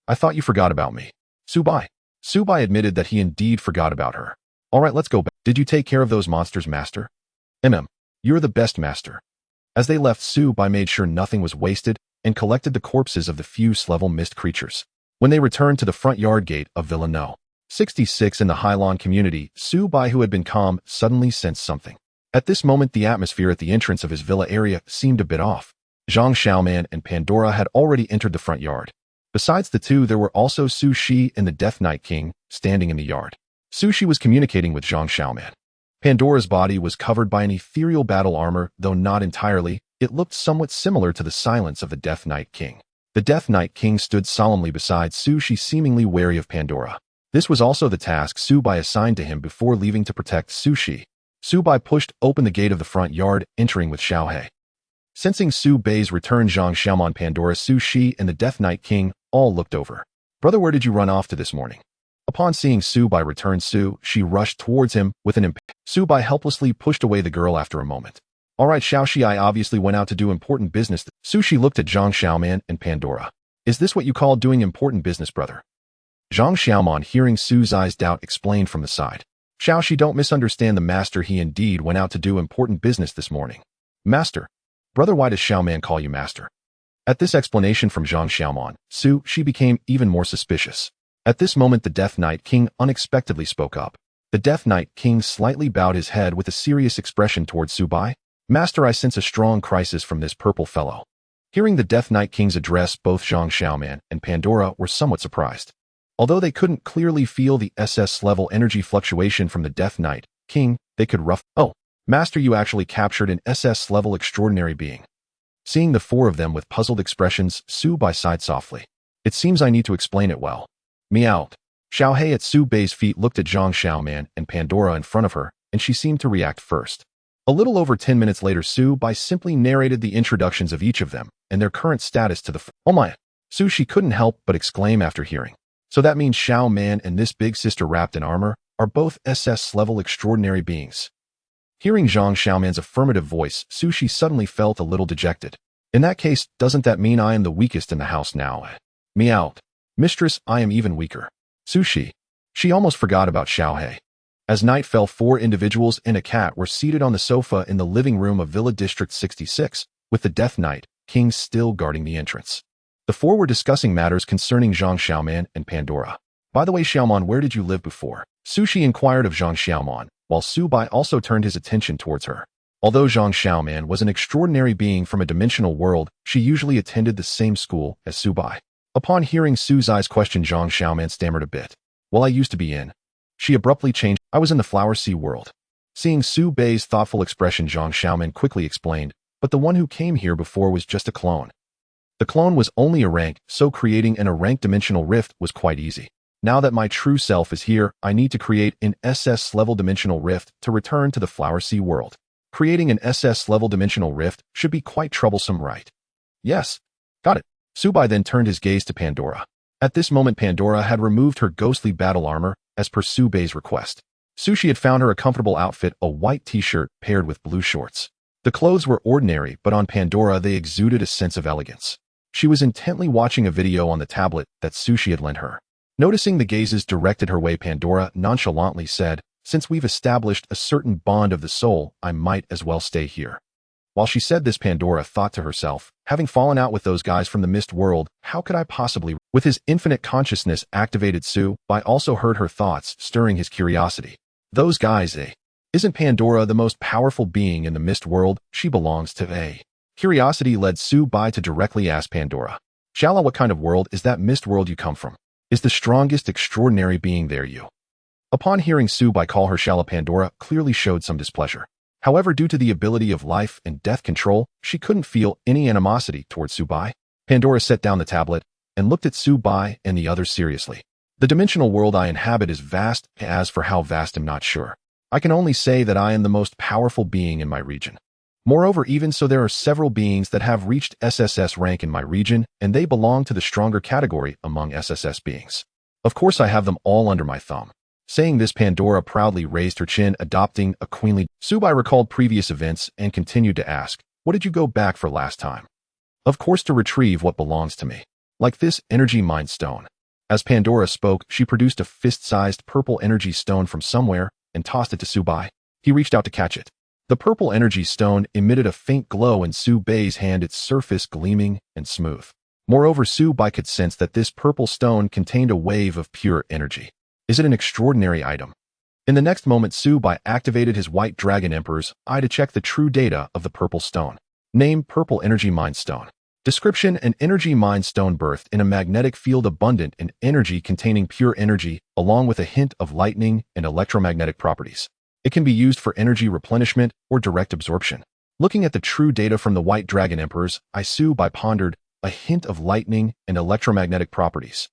I thought you forgot about me. Su Bai. Su Bai admitted that he indeed forgot about her. Alright, let's go back. Did you take care of those monsters, master? You're the best, master. As they left, Su Bai made sure nothing was wasted and collected the corpses of the few level mist creatures. When they returned to the front yard gate of Villa No. 66 in the Highlawn community, Su Bai, who had been calm, suddenly sensed something. At this moment, the atmosphere at the entrance of his villa area seemed a bit off. Zhang Xiaoman and Pandora had already entered the front yard. Besides the two, there were also Su Shi and the Death Knight King standing in the yard. Su Shi was communicating with Zhang Xiaoman. Pandora's body was covered by an ethereal battle armor, though not entirely. It looked somewhat similar to the silence of the Death Knight King. The Death Knight King stood solemnly beside Su Shi, seemingly wary of Pandora. This was also the task Su Bai assigned to him before leaving to protect Su Shi. Su Bai pushed open the gate of the front yard, entering with Xiao Hei. Sensing Su Bei's return, Zhang Xiaoman, Pandora, Su Shi, and the Death Knight King all looked over. Brother, where did you run off to this morning? Upon seeing Su Bai return, Su Shi rushed towards him with an impatient. Su Bai helplessly pushed away the girl after a moment. Alright, Xiao Shi, I obviously went out to do important business. Su Shi looked at Zhang Xiaoman and Pandora. Is this what you call doing important business, brother? Zhang Xiaoman, hearing Su's eyes doubt, explained from the side. Xiao Shi, don't misunderstand the master. He indeed went out to do important business this morning. Master. Brother, why does Xiaoman call you master? At this explanation from Zhang Xiaoman, Su Shi became even more suspicious. At this moment, the Death Knight King unexpectedly spoke up. The Death Knight King slightly bowed his head with a serious expression towards Su Bai. Master, I sense a strong crisis from this purple fellow. Hearing the Death Knight King's address, both Zhang Xiaoman and Pandora were somewhat surprised. Although they couldn't clearly feel the SS-level energy fluctuation from the Death Knight King, they could Oh, Master, you actually captured an SS-level extraordinary being. Seeing the four of them with puzzled expressions, Su Bai sighed softly. It seems I need to explain it well. Meowed. Xiaohei at Su Bei's feet looked at Zhang Xiaoman and Pandora in front of her, and she seemed to react first. A little over 10 minutes later, Su Bei simply narrated the introductions of each of them and their current status to the Oh my! Su she couldn't help but exclaim after hearing. So that means Xiaoman and this big sister wrapped in armor are both SS-level extraordinary beings. Hearing Zhang Xiaoman's affirmative voice, Su she suddenly felt a little dejected. In that case, doesn't that mean I am the weakest in the house now? Meowed. Mistress, I am even weaker. Sushi. She almost forgot about Xiaohei. As night fell, 4 individuals and a cat were seated on the sofa in the living room of Villa District 66, with the Death Knight, King, still guarding the entrance. The 4 were discussing matters concerning Zhang Xiaoman and Pandora. By the way, Xiaoman, where did you live before? Sushi inquired of Zhang Xiaoman, while Su Bai also turned his attention towards her. Although Zhang Xiaoman was an extraordinary being from a dimensional world, she usually attended the same school as Su Bai. Upon hearing Su Zai's question, Zhang Xiaoman stammered a bit. Well, I used to be in. She abruptly changed. I was in the Flower Sea world. Seeing Su Bei's thoughtful expression, Zhang Xiaoman quickly explained, but the one who came here before was just a clone. The clone was only a rank, so creating an A-rank dimensional rift was quite easy. Now that my true self is here, I need to create an SS-level dimensional rift to return to the Flower Sea world. Creating an SS-level dimensional rift should be quite troublesome, right? Yes. Got it. Su Bai then turned his gaze to Pandora. At this moment, Pandora had removed her ghostly battle armor, as per Su Bei's request. Sushi had found her a comfortable outfit, a white t-shirt paired with blue shorts. The clothes were ordinary, but on Pandora they exuded a sense of elegance. She was intently watching a video on the tablet that Sushi had lent her. Noticing the gazes directed her way, Pandora nonchalantly said, "Since we've established a certain bond of the soul, I might as well stay here." While she said this, Pandora thought to herself, having fallen out with those guys from the Mist World, how could I possibly? With his infinite consciousness activated, Su Bai also heard her thoughts, stirring his curiosity. Those guys, eh? Isn't Pandora the most powerful being in the Mist World? She belongs to a. Curiosity led Su Bai to directly ask Pandora, "Shala, what kind of world is that Mist World you come from? Is the strongest extraordinary being there you?" Upon hearing Su Bai call her Shala, Pandora clearly showed some displeasure. However, due to the ability of life and death control, she couldn't feel any animosity towards Su Bai. Pandora set down the tablet and looked at Su Bai and the others seriously. The dimensional world I inhabit is vast. As for how vast, I'm not sure. I can only say that I am the most powerful being in my region. Moreover, even so, there are several beings that have reached SSS rank in my region, and they belong to the stronger category among SSS beings. Of course, I have them all under my thumb. Saying this, Pandora proudly raised her chin, adopting a queenly. Su Bai recalled previous events and continued to ask, "What did you go back for last time?" "Of course, to retrieve what belongs to me. Like this energy mind stone." As Pandora spoke, she produced a fist-sized purple energy stone from somewhere and tossed it to Su Bai. He reached out to catch it. The purple energy stone emitted a faint glow in Su Bei's hand, its surface gleaming and smooth. Moreover, Su Bai could sense that this purple stone contained a wave of pure energy. Is it an extraordinary item? In the next moment, Su Bai activated his White Dragon Emperor's eye to check the true data of the purple stone. Name: Purple Energy Mind Stone. Description: an energy mind stone birthed in a magnetic field abundant in energy, containing pure energy, along with a hint of lightning and electromagnetic properties. It can be used for energy replenishment or direct absorption. Looking at the true data from the White Dragon Emperor's eye, Su Bai pondered, a hint of lightning and electromagnetic properties.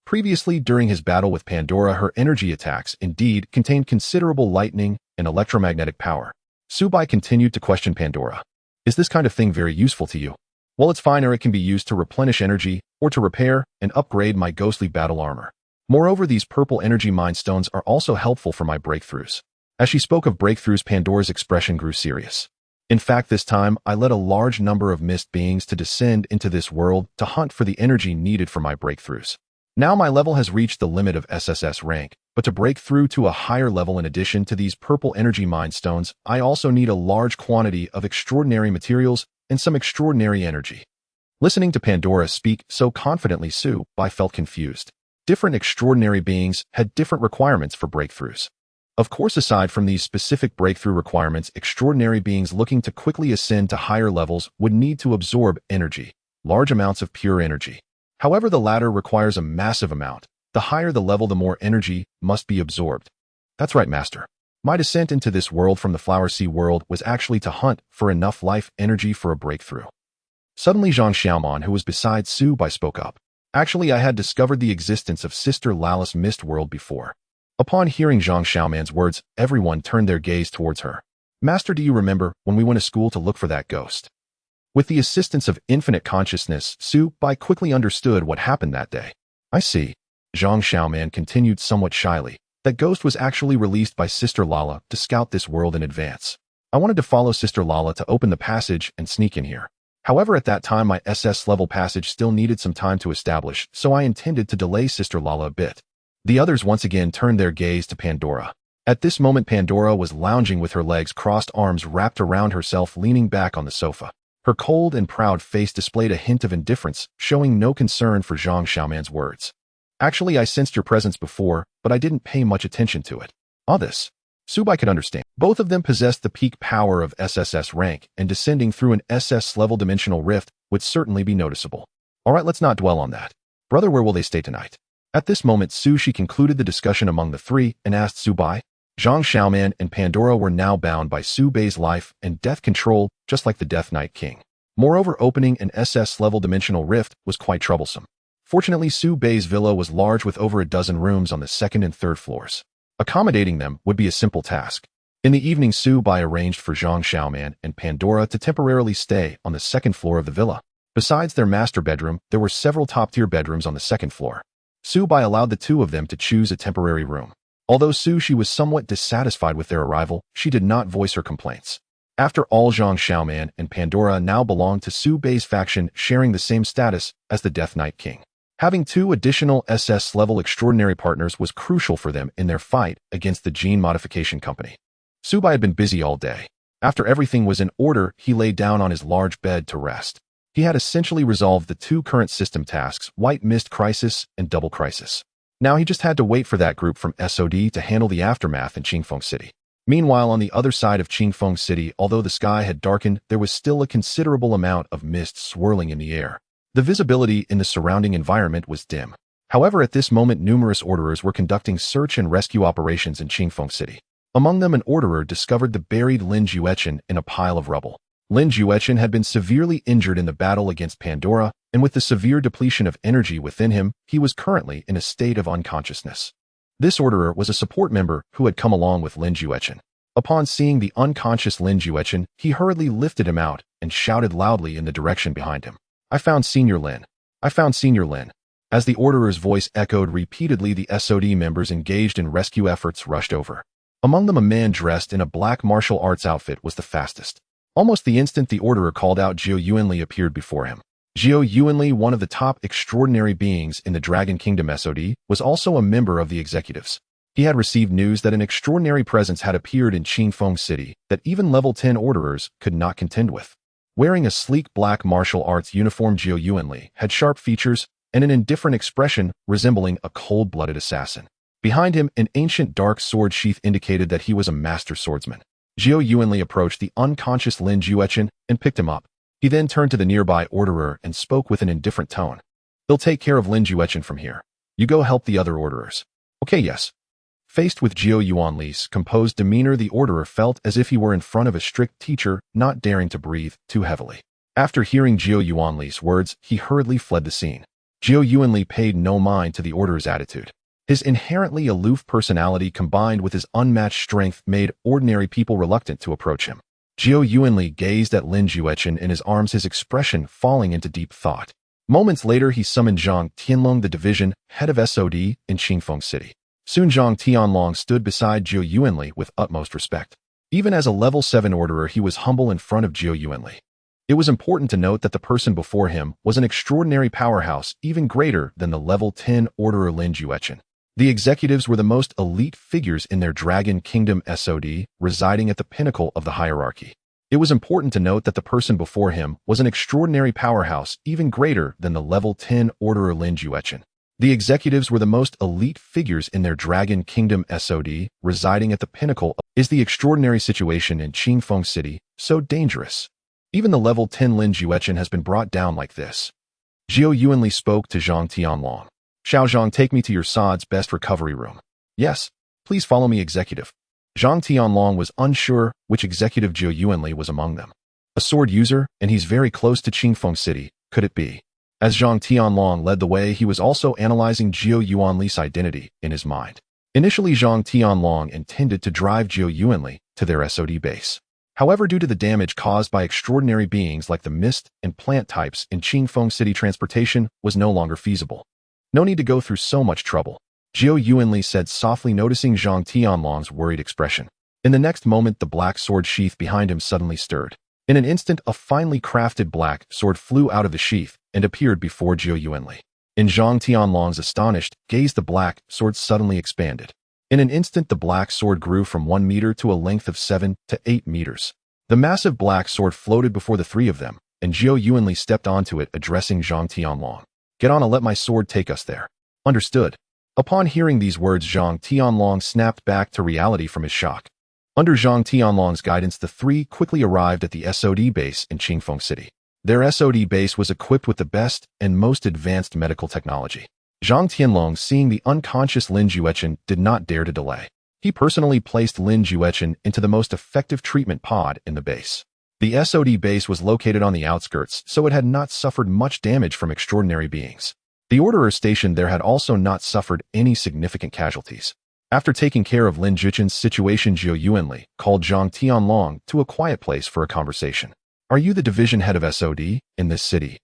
Previously, during his battle with Pandora, her energy attacks indeed contained considerable lightning and electromagnetic power. Su Bai continued to question Pandora. "Is this kind of thing very useful to you?" "Well, it's fine, or it can be used to replenish energy or to repair and upgrade my ghostly battle armor. Moreover, these purple energy mind stones are also helpful for my breakthroughs." As she spoke of breakthroughs, Pandora's expression grew serious. "In fact, this time, I led a large number of mist beings to descend into this world to hunt for the energy needed for my breakthroughs. Now my level has reached the limit of SSS rank, but to break through to a higher level, in addition to these purple energy mind stones, I also need a large quantity of extraordinary materials and some extraordinary energy." Listening to Pandora speak so confidently, Su Bai felt confused. Different extraordinary beings had different requirements for breakthroughs. Of course, aside from these specific breakthrough requirements, extraordinary beings looking to quickly ascend to higher levels would need to absorb energy, large amounts of pure energy. However, the latter requires a massive amount. The higher the level, the more energy must be absorbed. That's right, Master. My descent into this world from the Flower Sea world was actually to hunt for enough life energy for a breakthrough. Suddenly, Zhang Xiaoman, who was beside Su Bai, spoke up. Actually, I had discovered the existence of Sister Lala's mist world before. Upon hearing Zhang Xiaoman's words, everyone turned their gaze towards her. Master, do you remember when we went to school to look for that ghost? With the assistance of infinite consciousness, Su Bai quickly understood what happened that day. I see. Zhang Xiaoman continued somewhat shyly. That ghost was actually released by Sister Lala to scout this world in advance. I wanted to follow Sister Lala to open the passage and sneak in here. However, at that time my SS level passage still needed some time to establish, so I intended to delay Sister Lala a bit. The others once again turned their gaze to Pandora. At this moment Pandora was lounging with her legs crossed, arms wrapped around herself, leaning back on the sofa. Her cold and proud face displayed a hint of indifference, showing no concern for Zhang Xiaoman's words. Actually, I sensed your presence before, but I didn't pay much attention to it. All this, Su Bai could understand. Both of them possessed the peak power of SSS rank, and descending through an SS-level dimensional rift would certainly be noticeable. Alright, let's not dwell on that. Brother, where will they stay tonight? At this moment, Su Shi concluded the discussion among the three and asked Su Bai. Zhang Xiaoman and Pandora were now bound by Su Bai's life and death control, just like the Death Knight King. Moreover, opening an SS-level dimensional rift was quite troublesome. Fortunately, Su Bai's villa was large with over a dozen rooms on the second and third floors. Accommodating them would be a simple task. In the evening, Su Bai arranged for Zhang Xiaoman and Pandora to temporarily stay on the second floor of the villa. Besides their master bedroom, there were several top-tier bedrooms on the second floor. Su Bai allowed the two of them to choose a temporary room. Although Su Shi was somewhat dissatisfied with their arrival, she did not voice her complaints. After all, Zhang Xiaoman and Pandora now belonged to Su Bai's faction, sharing the same status as the Death Knight King. Having two additional SS-level extraordinary partners was crucial for them in their fight against the Gene Modification Company. Su Bai had been busy all day. After everything was in order, he lay down on his large bed to rest. He had essentially resolved the two current system tasks, White Mist Crisis and Double Crisis. Now he just had to wait for that group from SOD to handle the aftermath in Qingfeng City. Meanwhile, on the other side of Qingfeng City, although the sky had darkened, there was still a considerable amount of mist swirling in the air. The visibility in the surrounding environment was dim. However, at this moment, numerous orderers were conducting search and rescue operations in Qingfeng City. Among them, an orderer discovered the buried Lin Juechen in a pile of rubble. Lin Juechen had been severely injured in the battle against Pandora, and with the severe depletion of energy within him, he was currently in a state of unconsciousness. This orderer was a support member who had come along with Lin Juechen. Upon seeing the unconscious Lin Juechen, he hurriedly lifted him out and shouted loudly in the direction behind him. I found Senior Lin. I found Senior Lin. As the orderer's voice echoed repeatedly, the SOD members engaged in rescue efforts rushed over. Among them, a man dressed in a black martial arts outfit was the fastest. Almost the instant the orderer called out, Jiao Yuanli appeared before him. Jiao Yuanli, one of the top extraordinary beings in the Dragon Kingdom SOD, was also a member of the executives. He had received news that an extraordinary presence had appeared in Qingfeng City that even level 10 orderers could not contend with. Wearing a sleek black martial arts uniform, Jiao Yuanli had sharp features and an indifferent expression resembling a cold-blooded assassin. Behind him, an ancient dark sword sheath indicated that he was a master swordsman. Jiao Yuanli approached the unconscious Lin Juechen and picked him up. He then turned to the nearby orderer and spoke with an indifferent tone. They'll take care of Lin Juechen from here. You go help the other orderers. Okay, yes. Faced with Jiao Yuanli's composed demeanor, the orderer felt as if he were in front of a strict teacher, not daring to breathe too heavily. After hearing Jiao Yuanli's words, he hurriedly fled the scene. Jiao Yuanli paid no mind to the orderer's attitude. His inherently aloof personality combined with his unmatched strength made ordinary people reluctant to approach him. Jiao Yuanli gazed at Lin Juechen in his arms, his expression falling into deep thought. Moments later, he summoned Zhang Tianlong, the division head of SOD in Qingfeng City. Soon Zhang Tianlong stood beside Jiao Yuanli with utmost respect. Even as a level 7 orderer, he was humble in front of Jiao Yuanli. It was important to note that the person before him was an extraordinary powerhouse, even greater than the level 10 orderer Lin Juechen. The executives were the most elite figures in their Dragon Kingdom SOD, residing at the pinnacle of the hierarchy. It was important to note that the person before him was an extraordinary powerhouse, even greater than the level 10 orderer Lin Juechen. The executives were the most elite figures in their Dragon Kingdom SOD, residing at the pinnacle. Is the extraordinary situation in Qingfeng City so dangerous? Even the level 10 Lin Juechen has been brought down like this. Jiao Yuanli spoke to Zhang Tianlong. Xiao Zhang, take me to your SOD's best recovery room. Yes, please follow me, executive. Zhang Tianlong was unsure which executive Jiao Yuanli was among them. A sword user, and he's very close to Qingfeng City. Could it be? As Zhang Tianlong led the way, he was also analyzing Zhou Yuanli's identity in his mind. Initially, Zhang Tianlong intended to drive Zhou Yuanli to their SOD base. However, due to the damage caused by extraordinary beings like the mist and plant types in Qingfeng City, transportation was no longer feasible. No need to go through so much trouble, Zhou Yuanli said softly, noticing Zhang Tianlong's worried expression. In the next moment, the black sword sheath behind him suddenly stirred. In an instant, a finely crafted black sword flew out of the sheath and appeared before Zhou Yuanli. In Zhang Tianlong's astonished gaze, the black sword suddenly expanded. In an instant, the black sword grew from 1 meter to a length of 7 to 8 meters. The massive black sword floated before the three of them, and Zhou Yuanli stepped onto it, addressing Zhang Tianlong. "Get on and let my sword take us there." "Understood." Upon hearing these words, Zhang Tianlong snapped back to reality from his shock. Under Zhang Tianlong's guidance, the three quickly arrived at the SOD base in Qingfeng City. Their SOD base was equipped with the best and most advanced medical technology. Zhang Tianlong, seeing the unconscious Lin Juechen, did not dare to delay. He personally placed Lin Juechen into the most effective treatment pod in the base. The SOD base was located on the outskirts, so it had not suffered much damage from extraordinary beings. The orderer stationed there had also not suffered any significant casualties. After taking care of Lin Juechen's situation, Zhou Yuanli called Zhang Tianlong to a quiet place for a conversation. "Are you the division head of SOD in this city?"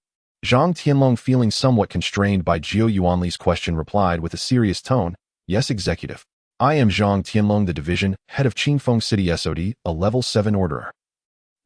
Zhang Tianlong, feeling somewhat constrained by Zhou Yuanli's question, replied with a serious tone, "Yes, executive. I am Zhang Tianlong, the division head of Qingfeng City SOD, a level 7 orderer."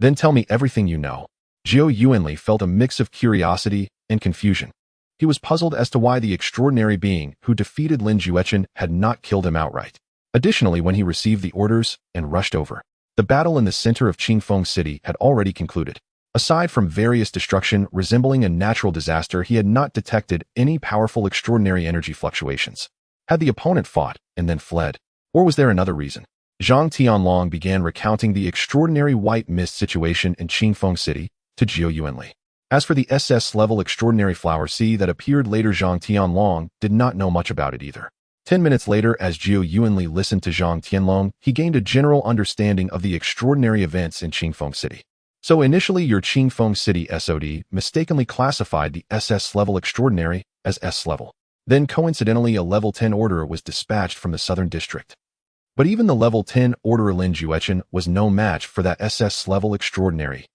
"Then tell me everything you know." Zhou Yuanli felt a mix of curiosity and confusion. He was puzzled as to why the extraordinary being who defeated Lin Juechen had not killed him outright. Additionally, when he received the orders and rushed over, the battle in the center of Qingfeng City had already concluded. Aside from various destruction resembling a natural disaster, he had not detected any powerful extraordinary energy fluctuations. Had the opponent fought and then fled? Or was there another reason? Zhang Tianlong began recounting the extraordinary white mist situation in Qingfeng City to Zhou Yuanli. As for the SS-level extraordinary flower sea that appeared later, Zhang Tianlong did not know much about it either. 10 minutes later, as Zhou Yuanli listened to Zhang Tianlong, he gained a general understanding of the extraordinary events in Qingfeng City. "So initially, your Qingfeng City SOD mistakenly classified the SS-level extraordinary as S-level. Then coincidentally, a level 10 orderer was dispatched from the southern district. But even the level 10 orderer Lin Juechen was no match for that SS-level extraordinary."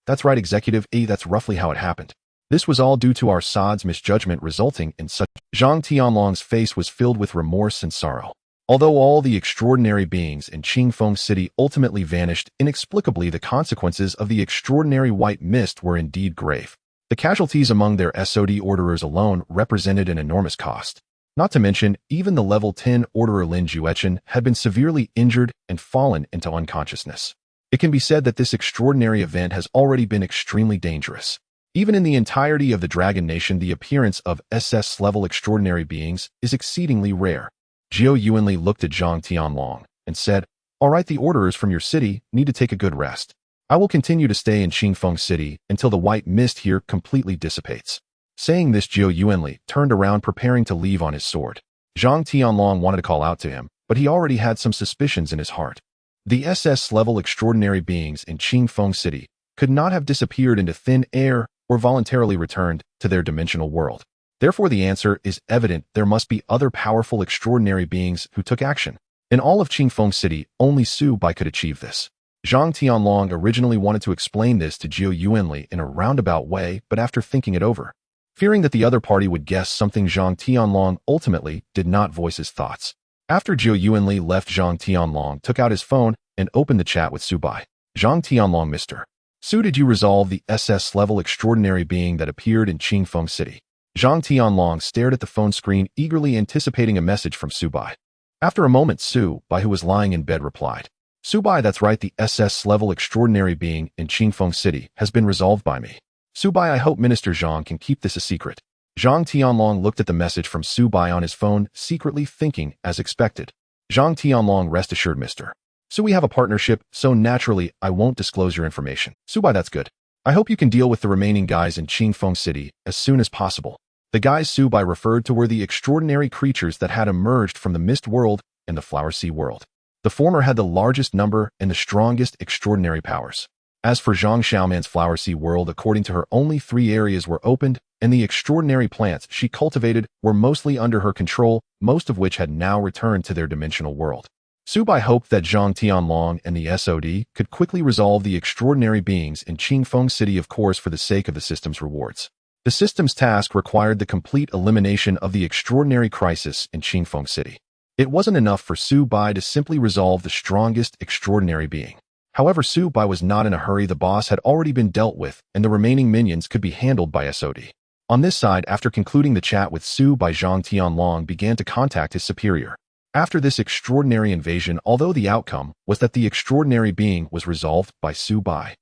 "That's right, executive. That's roughly how it happened. This was all due to our Sod's misjudgment, resulting in such—" Zhang Tianlong's face was filled with remorse and sorrow. Although all the extraordinary beings in Qingfeng City ultimately vanished inexplicably, the consequences of the extraordinary white mist were indeed grave. The casualties among their SOD orderers alone represented an enormous cost. Not to mention, even the level 10 orderer Lin Juechen had been severely injured and fallen into unconsciousness. It can be said that this extraordinary event has already been extremely dangerous. Even in the entirety of the Dragon Nation, the appearance of SS-level extraordinary beings is exceedingly rare. Zhou Yuanli looked at Zhang Tianlong and said, "All right, the orderers from your city need to take a good rest. I will continue to stay in Qingfeng City until the white mist here completely dissipates." Saying this, Zhou Yuanli turned around, preparing to leave on his sword. Zhang Tianlong wanted to call out to him, but he already had some suspicions in his heart. The SS-level extraordinary beings in Qingfeng City could not have disappeared into thin air or voluntarily returned to their dimensional world. Therefore, the answer is evident: there must be other powerful extraordinary beings who took action. In all of Qingfeng City, only Su Bai could achieve this. Zhang Tianlong originally wanted to explain this to Zhou Yuanli in a roundabout way, but after thinking it over, fearing that the other party would guess something, Zhang Tianlong ultimately did not voice his thoughts. After Zhou Yuanli left, Zhang Tianlong took out his phone and opened the chat with Su Bai. "Zhang Tianlong, Mr. Su, did you resolve the SS-level extraordinary being that appeared in Qingfeng City?" Zhang Tianlong stared at the phone screen, eagerly anticipating a message from Su Bai. After a moment, Su Bai, who was lying in bed, replied, "Su Bai, that's right, the SS-level extraordinary being in Qingfeng City has been resolved by me. Su Bai, I hope Minister Zhang can keep this a secret." Zhang Tianlong looked at the message from Su Bai on his phone, secretly thinking as expected. Zhang Tianlong, rest assured, Mr. Su, we have a partnership, so naturally I won't disclose your information. Su Bai, that's good. I hope you can deal with the remaining guys in Qingfeng City as soon as possible. The guys Su Bai referred to were the extraordinary creatures that had emerged from the Mist World and the Flower Sea World. The former had the largest number and the strongest extraordinary powers. As for Zhang Xiaoman's Flower Sea world, according to her, only 3 areas were opened, and the extraordinary plants she cultivated were mostly under her control, most of which had now returned to their dimensional world. Su Bai hoped that Zhang Tianlong and the SOD could quickly resolve the extraordinary beings in Qingfeng City, of course for the sake of the system's rewards. The system's task required the complete elimination of the extraordinary crisis in Qingfeng City. It wasn't enough for Su Bai to simply resolve the strongest extraordinary being. However, Su Bai was not in a hurry. The boss had already been dealt with, and the remaining minions could be handled by SOD. On this side, after concluding the chat with Su Bai, Zhang Tianlong began to contact his superior. After this extraordinary invasion, although the outcome was that the extraordinary being was resolved by Su Bai,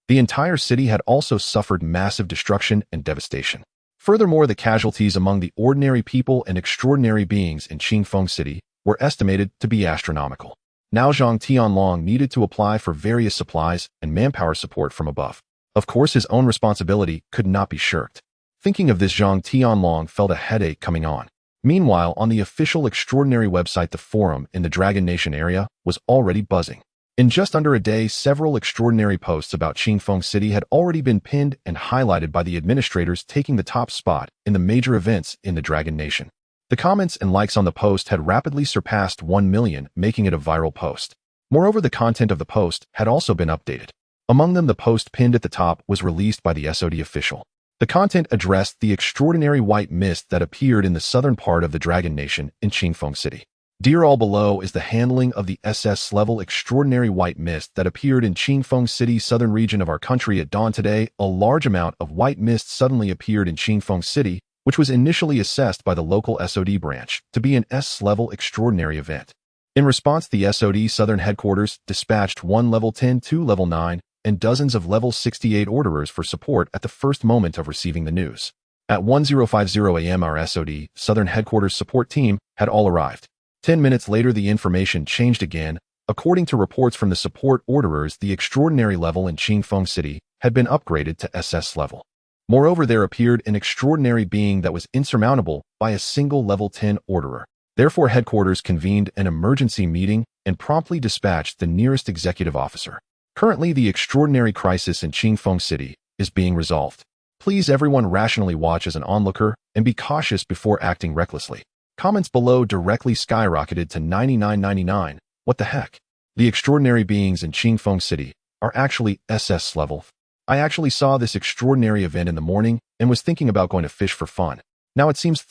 the entire city had also suffered massive destruction and devastation. Furthermore, the casualties among the ordinary people and extraordinary beings in Qingfeng City were estimated to be astronomical. Now Zhang Tianlong needed to apply for various supplies and manpower support from above. Of course, his own responsibility could not be shirked. Thinking of this, Zhang Tianlong felt a headache coming on. Meanwhile, on the official extraordinary website, the forum in the Dragon Nation area was already buzzing. In just under a day, several extraordinary posts about Qingfeng City had already been pinned and highlighted by the administrators, taking the top spot in the major events in the Dragon Nation. The comments and likes on the post had rapidly surpassed 1 million, making it a viral post. Moreover, the content of the post had also been updated. Among them, the post pinned at the top was released by the SOD official. The content addressed the extraordinary white mist that appeared in the southern part of the Dragon Nation in Qingfeng City. Dear all, below is the handling of the SS-level extraordinary white mist that appeared in Qingfeng City, southern region of our country at dawn today. A large amount of white mist suddenly appeared in Qingfeng City, which was initially assessed by the local SOD branch to be an S-level extraordinary event. In response, the SOD southern headquarters dispatched 1 level 10, 2 level 9, and dozens of level 68 orderers for support at the first moment of receiving the news. At 1050 a.m. our SOD southern headquarters support team had all arrived. 10 minutes later, the information changed again. According to reports from the support orderers, the extraordinary level in Qingfeng City had been upgraded to SS level. Moreover, there appeared an extraordinary being that was insurmountable by a single level 10 orderer. Therefore, headquarters convened an emergency meeting and promptly dispatched the nearest executive officer. Currently, the extraordinary crisis in Qingfeng City is being resolved. Please everyone rationally watch as an onlooker and be cautious before acting recklessly. Comments below directly skyrocketed to 99.99. What the heck? The extraordinary beings in Qingfeng City are actually SS level. I actually saw this extraordinary event in the morning and was thinking about going to fish for fun. Now it seems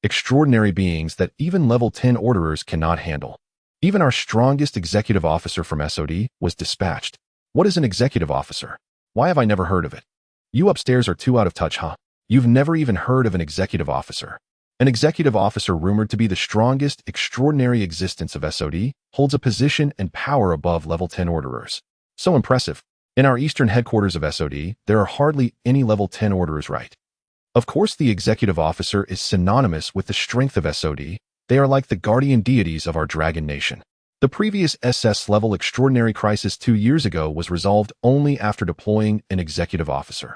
extraordinary beings that even level 10 orderers cannot handle. Even our strongest executive officer from SOD was dispatched. What is an executive officer? Why have I never heard of it? You upstairs are too out of touch, huh? You've never even heard of an executive officer. An executive officer, rumored to be the strongest extraordinary existence of SOD, holds a position and power above level 10 orderers. So impressive. In our eastern headquarters of SOD, there are hardly any level 10 orderers, right? Of course, the executive officer is synonymous with the strength of SOD. They are like the guardian deities of our Dragon Nation. The previous SS-level extraordinary crisis 2 years ago was resolved only after deploying an executive officer.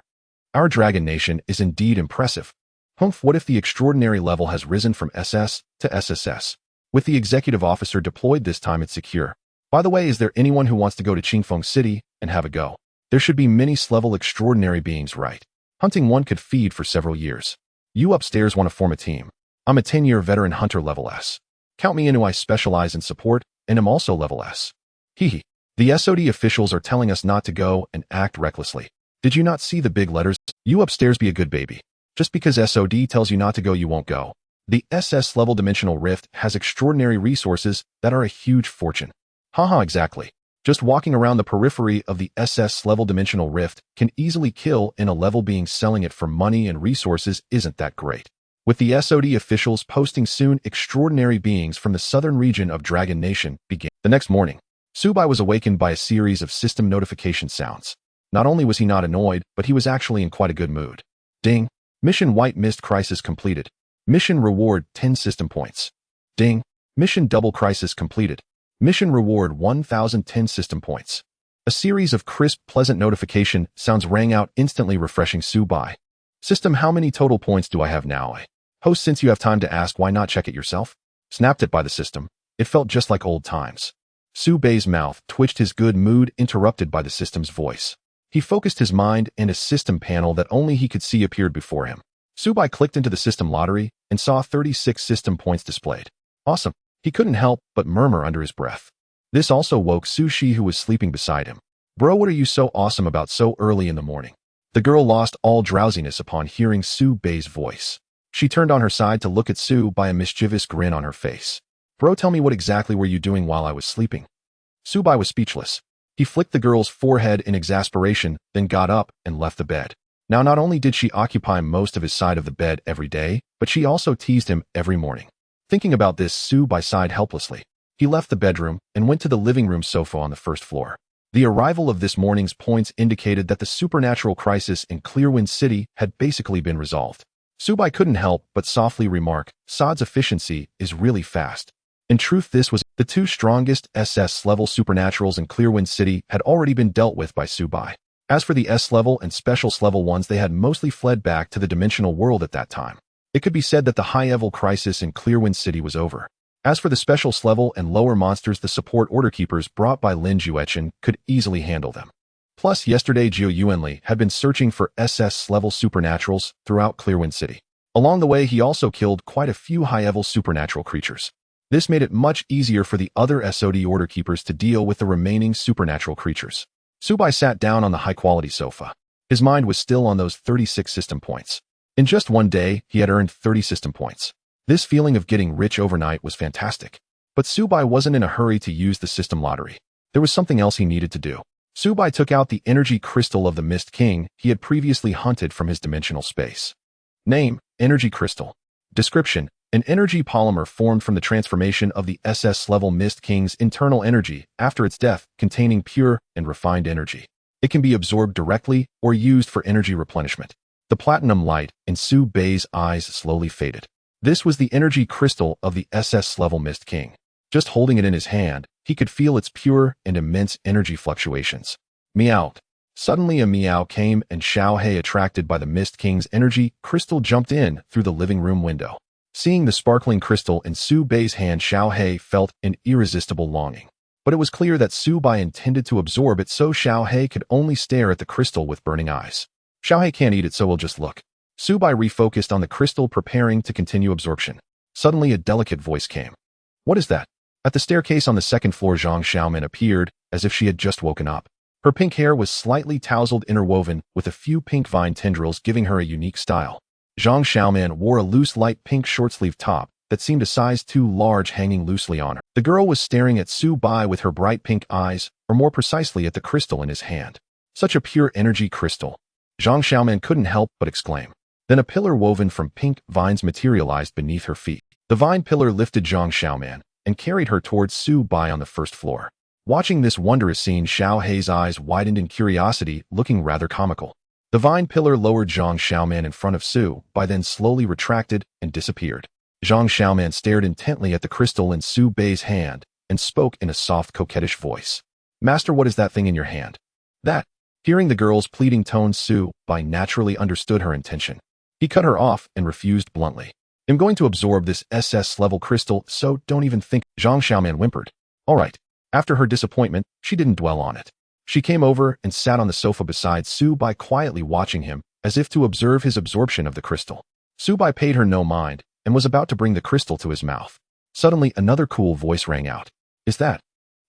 Our Dragon Nation is indeed impressive. Humph, what if the extraordinary level has risen from SS to SSS? With the executive officer deployed this time, it's secure. By the way, is there anyone who wants to go to Qingfeng City and have a go? There should be many S-level extraordinary beings, right? Hunting one could feed for several years. You upstairs want to form a team. I'm a 10-year veteran hunter level S. Count me in, who I specialize in support and am also level S. Hehe. The SOD officials are telling us not to go and act recklessly. Did you not see the big letters? You upstairs be a good baby. Just because SOD tells you not to go, you won't go. The SS level dimensional rift has extraordinary resources that are a huge fortune. Haha, exactly. Just walking around the periphery of the SS level dimensional rift can easily kill in a level being. Selling it for money and resources isn't that great. With the SOD officials posting soon, extraordinary beings from the southern region of Dragon Nation began. The next morning, Su Bai was awakened by a series of system notification sounds. Not only was he not annoyed, but he was actually in quite a good mood. Ding. Mission White Mist Crisis completed. Mission reward 10 system points. Ding. Mission Double Crisis completed. Mission reward 1010 system points. A series of crisp, pleasant notification sounds rang out, instantly refreshing Su Bai. System, how many total points do I have now? Host, since you have time to ask, why not check it yourself? Snapped it by the system. It felt just like old times. Su Bai's mouth twitched, his good mood interrupted by the system's voice. He focused his mind, and a system panel that only he could see appeared before him. Subai clicked into the system lottery and saw 36 system points displayed. Awesome. He couldn't help but murmur under his breath. This also woke Sushi, who was sleeping beside him. Bro, what are you so awesome about so early in the morning? The girl lost all drowsiness upon hearing Subai's voice. She turned on her side to look at Su by a mischievous grin on her face. Bro, tell me, what exactly were you doing while I was sleeping? Subai was speechless. He flicked the girl's forehead in exasperation, then got up and left the bed. Now, not only did she occupy most of his side of the bed every day, but she also teased him every morning. Thinking about this, Subai sighed helplessly. He left the bedroom and went to the living room sofa on the first floor. The arrival of this morning's points indicated that the supernatural crisis in Clearwind City had basically been resolved. Subai couldn't help but softly remark, Sod's efficiency is really fast. In truth, this was the two strongest SS-level supernaturals in Clearwind City had already been dealt with by Subai. As for the S-level and specialist-level ones, they had mostly fled back to the dimensional world at that time. It could be said that the high-level crisis in Clearwind City was over. As for the specialist level and lower monsters, the support order keepers brought by Lin Juechen could easily handle them. Plus, yesterday Jiu Yuanli had been searching for SS-level supernaturals throughout Clearwind City. Along the way, he also killed quite a few high-level supernatural creatures. This made it much easier for the other SOD order keepers to deal with the remaining supernatural creatures. Subai sat down on the high-quality sofa. His mind was still on those 36 system points. In just one day, he had earned 30 system points. This feeling of getting rich overnight was fantastic. But Subai wasn't in a hurry to use the system lottery. There was something else he needed to do. Subai took out the energy crystal of the Mist King he had previously hunted from his dimensional space. Name: Energy Crystal. Description: an energy polymer formed from the transformation of the SS-level Mist King's internal energy after its death, containing pure and refined energy. It can be absorbed directly or used for energy replenishment. The platinum light in Subai's eyes slowly faded. This was the energy crystal of the SS-level Mist King. Just holding it in his hand, he could feel its pure and immense energy fluctuations. Meow. Suddenly a meow came, and Xiao He, attracted by the Mist King's energy crystal, jumped in through the living room window. Seeing the sparkling crystal in Subai's hand, Xiao He felt an irresistible longing. But it was clear that Subai intended to absorb it, so Xiao He could only stare at the crystal with burning eyes. Xiao He can't eat it, so we'll just look. Subai refocused on the crystal, preparing to continue absorption. Suddenly a delicate voice came. What is that? At the staircase on the second floor, Zhang Xiaoman appeared, as if she had just woken up. Her pink hair was slightly tousled, interwoven with a few pink vine tendrils, giving her a unique style. Zhang Xiaoman wore a loose light pink short-sleeved top that seemed a size too large, hanging loosely on her. The girl was staring at Subai with her bright pink eyes, or more precisely at the crystal in his hand. Such a pure energy crystal. Zhang Xiaoman couldn't help but exclaim. Then a pillar woven from pink vines materialized beneath her feet. The vine pillar lifted Zhang Xiaoman and carried her towards Subai on the first floor. Watching this wondrous scene, Xiao He's eyes widened in curiosity, looking rather comical. The vine pillar lowered Zhang Xiaoman in front of Subai, then slowly retracted and disappeared. Zhang Xiaoman stared intently at the crystal in Subai's hand and spoke in a soft, coquettish voice. Master, what is that thing in your hand? That. Hearing the girl's pleading tone, Subai naturally understood her intention. He cut her off and refused bluntly. I'm going to absorb this SS-level crystal, so don't even think. Zhang Xiaoman whimpered. All right. After her disappointment, she didn't dwell on it. She came over and sat on the sofa beside Subai, quietly watching him, as if to observe his absorption of the crystal. Subai paid her no mind and was about to bring the crystal to his mouth. Suddenly, another cool voice rang out. Is that?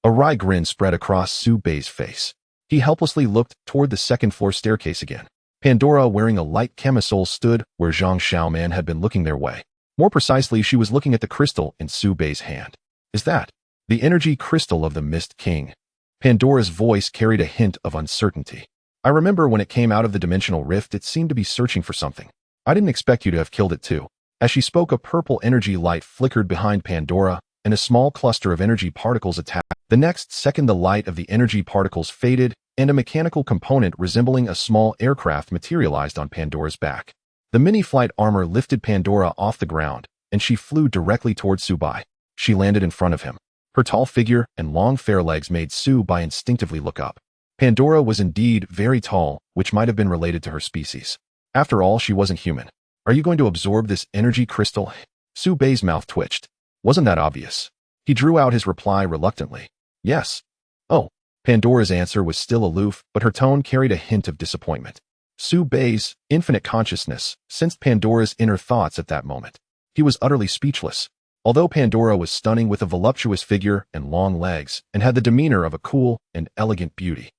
A wry grin spread across Subai's face. He helplessly looked toward the second-floor staircase again. Pandora, wearing a light camisole, stood where Zhang Xiaoman had been looking their way. More precisely, she was looking at the crystal in Subai's hand. Is that the energy crystal of the Mist King? Pandora's voice carried a hint of uncertainty. I remember when it came out of the dimensional rift, it seemed to be searching for something. I didn't expect you to have killed it too. As she spoke, a purple energy light flickered behind Pandora, and a small cluster of energy particles attacked. The next second, the light of the energy particles faded, and a mechanical component resembling a small aircraft materialized on Pandora's back. The mini-flight armor lifted Pandora off the ground, and she flew directly towards Subai. She landed in front of him. Her tall figure and long fair legs made Subai instinctively look up. Pandora was indeed very tall, which might have been related to her species. After all, she wasn't human. Are you going to absorb this energy crystal? Subai's mouth twitched. Wasn't that obvious? He drew out his reply reluctantly. Yes. Oh. Pandora's answer was still aloof, but her tone carried a hint of disappointment. Su Bei's infinite consciousness sensed Pandora's inner thoughts at that moment. He was utterly speechless. Although Pandora was stunning with a voluptuous figure and long legs, and had the demeanor of a cool and elegant beauty,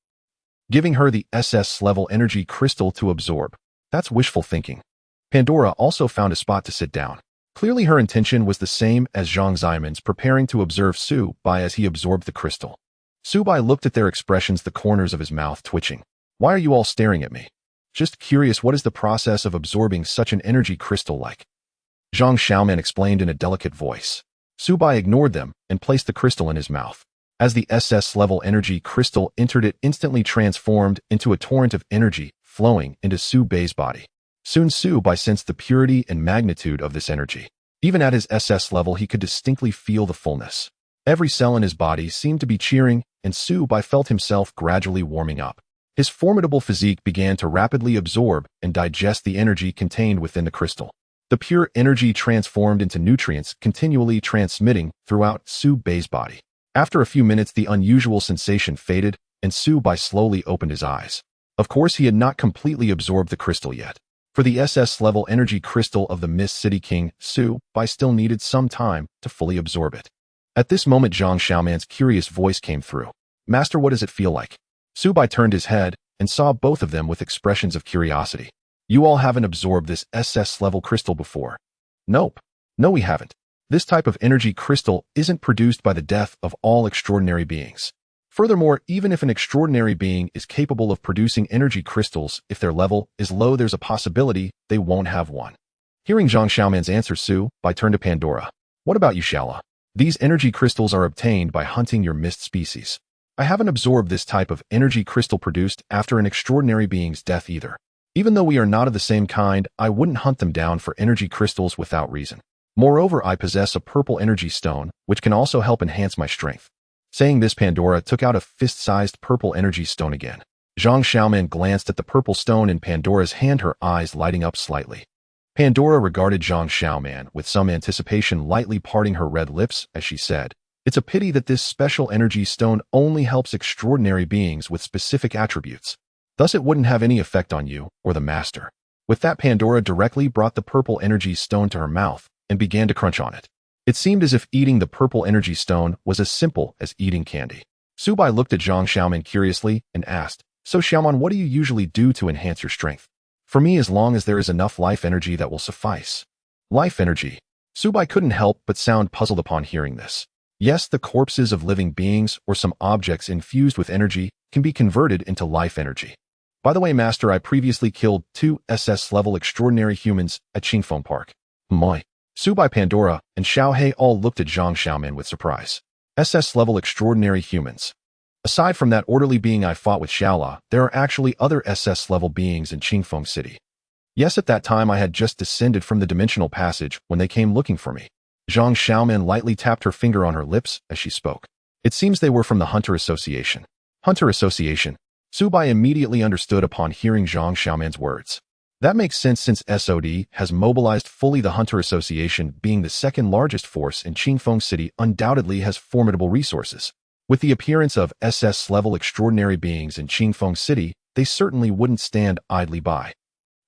giving her the SS-level energy crystal to absorb. That's wishful thinking. Pandora also found a spot to sit down. Clearly her intention was the same as Zhang Xiaoman's, preparing to observe Su Bai as he absorbed the crystal. Su Bai looked at their expressions, the corners of his mouth twitching. Why are you all staring at me? Just curious, what is the process of absorbing such an energy crystal like? Zhang Xiaoman explained in a delicate voice. Su Bai ignored them and placed the crystal in his mouth. As the SS-level energy crystal entered, it instantly transformed into a torrent of energy flowing into Su Bei's body. Soon Su Bai sensed the purity and magnitude of this energy. Even at his SS level, he could distinctly feel the fullness. Every cell in his body seemed to be cheering, and Su Bai felt himself gradually warming up. His formidable physique began to rapidly absorb and digest the energy contained within the crystal. The pure energy transformed into nutrients, continually transmitting throughout Su Bei's body. After a few minutes, the unusual sensation faded, and Su Bai slowly opened his eyes. Of course, he had not completely absorbed the crystal yet. For the SS-level energy crystal of the Mist City King, Su Bai still needed some time to fully absorb it. At this moment, Zhang Xiaoman's curious voice came through. Master, what does it feel like? Su Bai turned his head and saw both of them with expressions of curiosity. You all haven't absorbed this SS-level crystal before. Nope. No, we haven't. This type of energy crystal isn't produced by the death of all extraordinary beings. Furthermore, even if an extraordinary being is capable of producing energy crystals, if their level is low, there's a possibility they won't have one. Hearing Zhang Xiaoman's answer, Su Bai turned to Pandora. What about you, Shala? These energy crystals are obtained by hunting your mist species. I haven't absorbed this type of energy crystal produced after an extraordinary being's death either. Even though we are not of the same kind, I wouldn't hunt them down for energy crystals without reason. Moreover, I possess a purple energy stone, which can also help enhance my strength. Saying this, Pandora took out a fist-sized purple energy stone again. Zhang Xiaoman glanced at the purple stone in Pandora's hand, her eyes lighting up slightly. Pandora regarded Zhang Xiaoman with some anticipation, lightly parting her red lips as she said, "It's a pity that this special energy stone only helps extraordinary beings with specific attributes. Thus it wouldn't have any effect on you or the master." With that, Pandora directly brought the purple energy stone to her mouth and began to crunch on it. It seemed as if eating the purple energy stone was as simple as eating candy. Su Bai looked at Zhang Xiaoman curiously and asked, "So Xiaoman, what do you usually do to enhance your strength?" "For me, as long as there is enough life energy, that will suffice." Life energy? Su Bai couldn't help but sound puzzled upon hearing this. Yes, the corpses of living beings or some objects infused with energy can be converted into life energy. By the way, Master, I previously killed 2 SS-level extraordinary humans at Qingfeng Park. Moi. Su Bai, Pandora, and Xiao He all looked at Zhang Xiaoman with surprise. SS-level extraordinary humans. Aside from that orderly being I fought with Xiaola, there are actually other SS-level beings in Qingfeng City. Yes, at that time I had just descended from the dimensional passage when they came looking for me. Zhang Xiaoman lightly tapped her finger on her lips as she spoke. It seems they were from the Hunter Association. Hunter Association. Su Bai immediately understood upon hearing Zhang Xiaoman's words. That makes sense since SOD has mobilized fully. The Hunter Association, being the second largest force in Qingfeng City, undoubtedly has formidable resources. With the appearance of SS-level extraordinary beings in Qingfeng City, they certainly wouldn't stand idly by.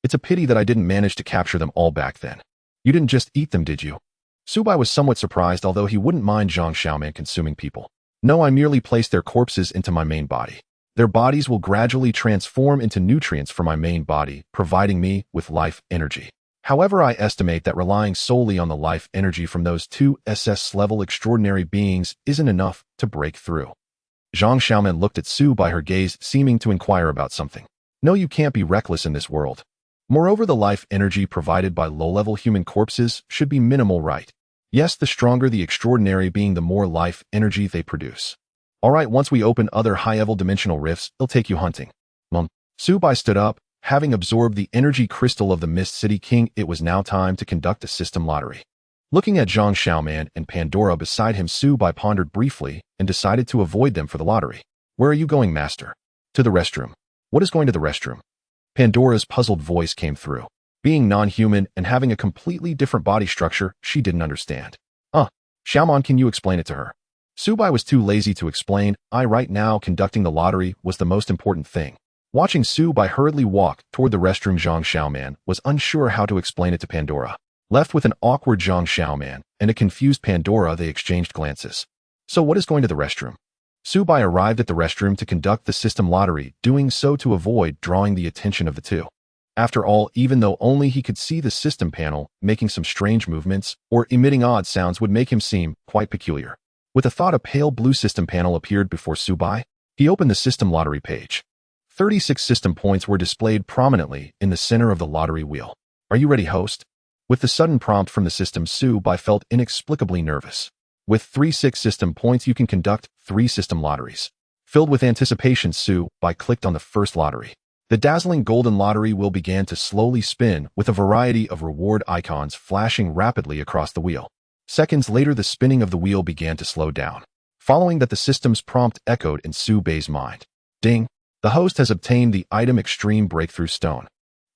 It's a pity that I didn't manage to capture them all back then. You didn't just eat them, did you? Su Bai was somewhat surprised, although he wouldn't mind Zhang Xiaoman consuming people. No, I merely placed their corpses into my main body. Their bodies will gradually transform into nutrients for my main body, providing me with life energy. However, I estimate that relying solely on the life energy from those 2 SS-level extraordinary beings isn't enough to break through. Zhang Xiaoman looked at Su Bai, her gaze seeming to inquire about something. No, you can't be reckless in this world. Moreover, the life energy provided by low-level human corpses should be minimal, right? Yes, the stronger the extraordinary being, the more life energy they produce. Alright, once we open other high-level dimensional rifts, it'll take you hunting. Su Bai stood up. Having absorbed the energy crystal of the Mist City King, it was now time to conduct a system lottery. Looking at Zhang Xiaoman and Pandora beside him, Su Bai pondered briefly and decided to avoid them for the lottery. Where are you going, Master? To the restroom. What is going to the restroom? Pandora's puzzled voice came through. Being non-human and having a completely different body structure, she didn't understand. Xiaoman, can you explain it to her? Subai was too lazy to explain. Right now conducting the lottery was the most important thing. Watching Subai hurriedly walk toward the restroom, Zhang Xiaoman was unsure how to explain it to Pandora. Left with an awkward Zhang Xiaoman and a confused Pandora, they exchanged glances. So what is going to the restroom? Subai arrived at the restroom to conduct the system lottery, doing so to avoid drawing the attention of the two. After all, even though only he could see the system panel, making some strange movements or emitting odd sounds would make him seem quite peculiar. With a thought, a pale blue system panel appeared before Subai. He opened the system lottery page. 36 system points were displayed prominently in the center of the lottery wheel. Are you ready, host? With the sudden prompt from the system, Subai felt inexplicably nervous. With 36 system points, you can conduct 3 system lotteries. Filled with anticipation, Subai clicked on the first lottery. The dazzling golden lottery wheel began to slowly spin, with a variety of reward icons flashing rapidly across the wheel. Seconds later, the spinning of the wheel began to slow down. Following that, the system's prompt echoed in Subai's mind. Ding! The host has obtained the item Extreme Breakthrough Stone.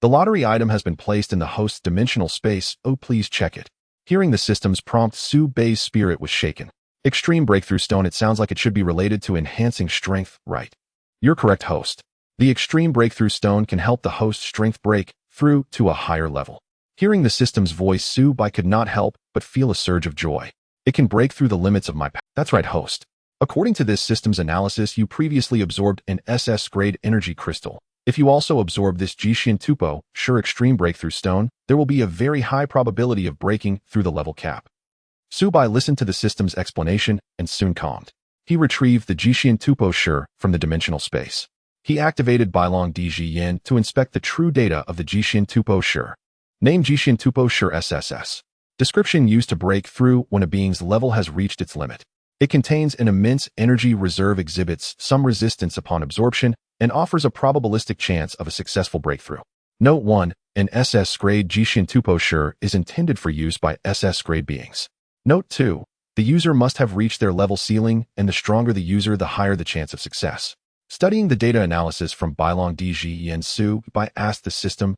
The lottery item has been placed in the host's dimensional space. Oh, please check it. Hearing the system's prompt, Subai's spirit was shaken. Extreme Breakthrough Stone, it sounds like it should be related to enhancing strength, right? You're correct, host. The Extreme Breakthrough Stone can help the host's strength break through to a higher level. Hearing the system's voice, Subai could not help but feel a surge of joy. It can break through the limits of my power. That's right, host. According to this system's analysis, you previously absorbed an SS-grade energy crystal. If you also absorb this Jishin Tupo, sure Extreme Breakthrough Stone, there will be a very high probability of breaking through the level cap. Subai listened to the system's explanation and soon calmed. He retrieved the Jishin Tupo sure from the dimensional space. He activated Bailong Diji Yin to inspect the true data of the Jishin Tupo sure. Name Jishin Tupo sure SSS. Description: used to break through when a being's level has reached its limit. It contains an immense energy reserve, exhibits some resistance upon absorption, and offers a probabilistic chance of a successful breakthrough. Note 1. An SS-grade Jishin Tupo sure is intended for use by SS-grade beings. Note 2. The user must have reached their level ceiling, and the stronger the user, the higher the chance of success. Studying the data analysis from Bailong Diji Yin, Subai asked the system,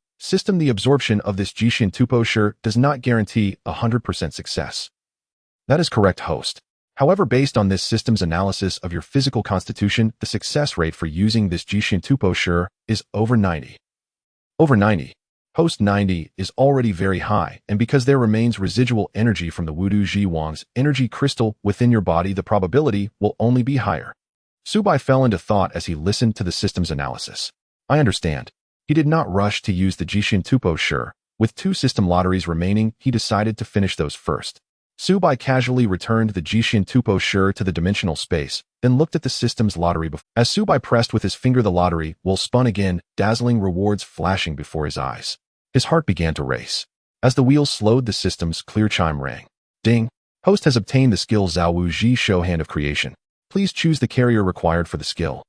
the absorption of this Jishin Tupo sure does not guarantee 100% success. That is correct, host. However, based on this system's analysis of your physical constitution, the success rate for using this Jishin Tupo sure is over 90. Over 90. Host, 90 is already very high, and because there remains residual energy from the Wudu Ji Wang's energy crystal within your body, the probability will only be higher. Subai fell into thought as he listened to the system's analysis. I understand. He did not rush to use the Jishin Tupo sure. With 2 system lotteries remaining, he decided to finish those first. Subai casually returned the Jishin Tupo sure to the dimensional space, then looked at the system's lottery before. As Subai pressed with his finger, the lottery wheel spun again, dazzling rewards flashing before his eyes. His heart began to race. As the wheel slowed, the system's clear chime rang. Ding! Host has obtained the skill Zhao Wu Ji Shou Hand of Creation. Please choose the carrier required for the skill.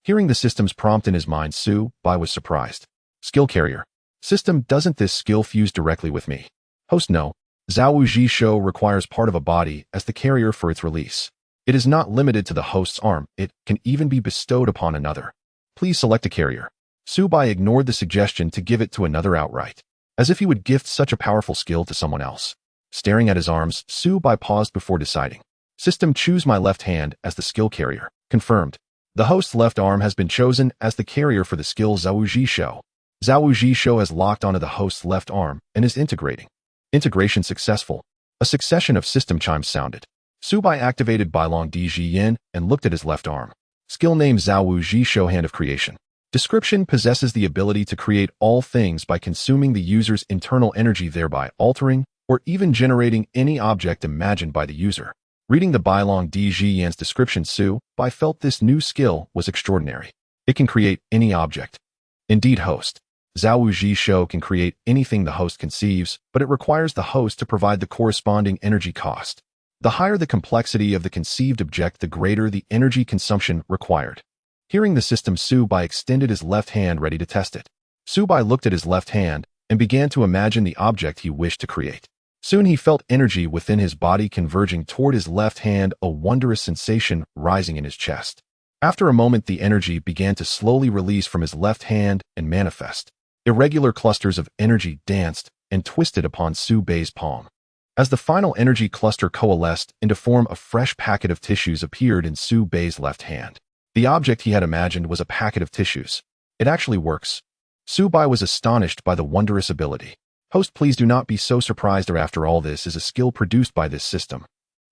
Hearing the system's prompt in his mind, Subai was surprised. Skill carrier. System, doesn't this skill fuse directly with me? Host, no. Zhao Wu Ji Shou requires part of a body as the carrier for its release. It is not limited to the host's arm, it can even be bestowed upon another. Please select a carrier. Subai ignored the suggestion to give it to another outright, as if he would gift such a powerful skill to someone else. Staring at his arms, Subai paused before deciding. System, choose my left hand as the skill carrier. Confirmed. The host's left arm has been chosen as the carrier for the skill Zhao Wu Ji Shou. Zhao Wu Ji Shou has locked onto the host's left arm and is integrating. Integration successful. A succession of system chimes sounded. Subai activated Bailong Diji Yin and looked at his left arm. Skill name Zhao Wu Ji Shou Hand of Creation. Description: possesses the ability to create all things by consuming the user's internal energy, thereby altering or even generating any object imagined by the user. Reading the Bailong Diji Yin's description, Subai felt this new skill was extraordinary. It can create any object. Indeed, host. Zhao Wu Ji Shou can create anything the host conceives, but it requires the host to provide the corresponding energy cost. The higher the complexity of the conceived object, the greater the energy consumption required. Hearing the system, Subai extended his left hand ready to test it. Subai looked at his left hand and began to imagine the object he wished to create. Soon he felt energy within his body converging toward his left hand, a wondrous sensation rising in his chest. After a moment, the energy began to slowly release from his left hand and manifest. Irregular clusters of energy danced and twisted upon Subai's palm. As the final energy cluster coalesced into form, a fresh packet of tissues appeared in Su Bei's left hand. The object he had imagined was a packet of tissues. It actually works. Su Bei was astonished by the wondrous ability. Host, please do not be so surprised, or after all, this is a skill produced by this system.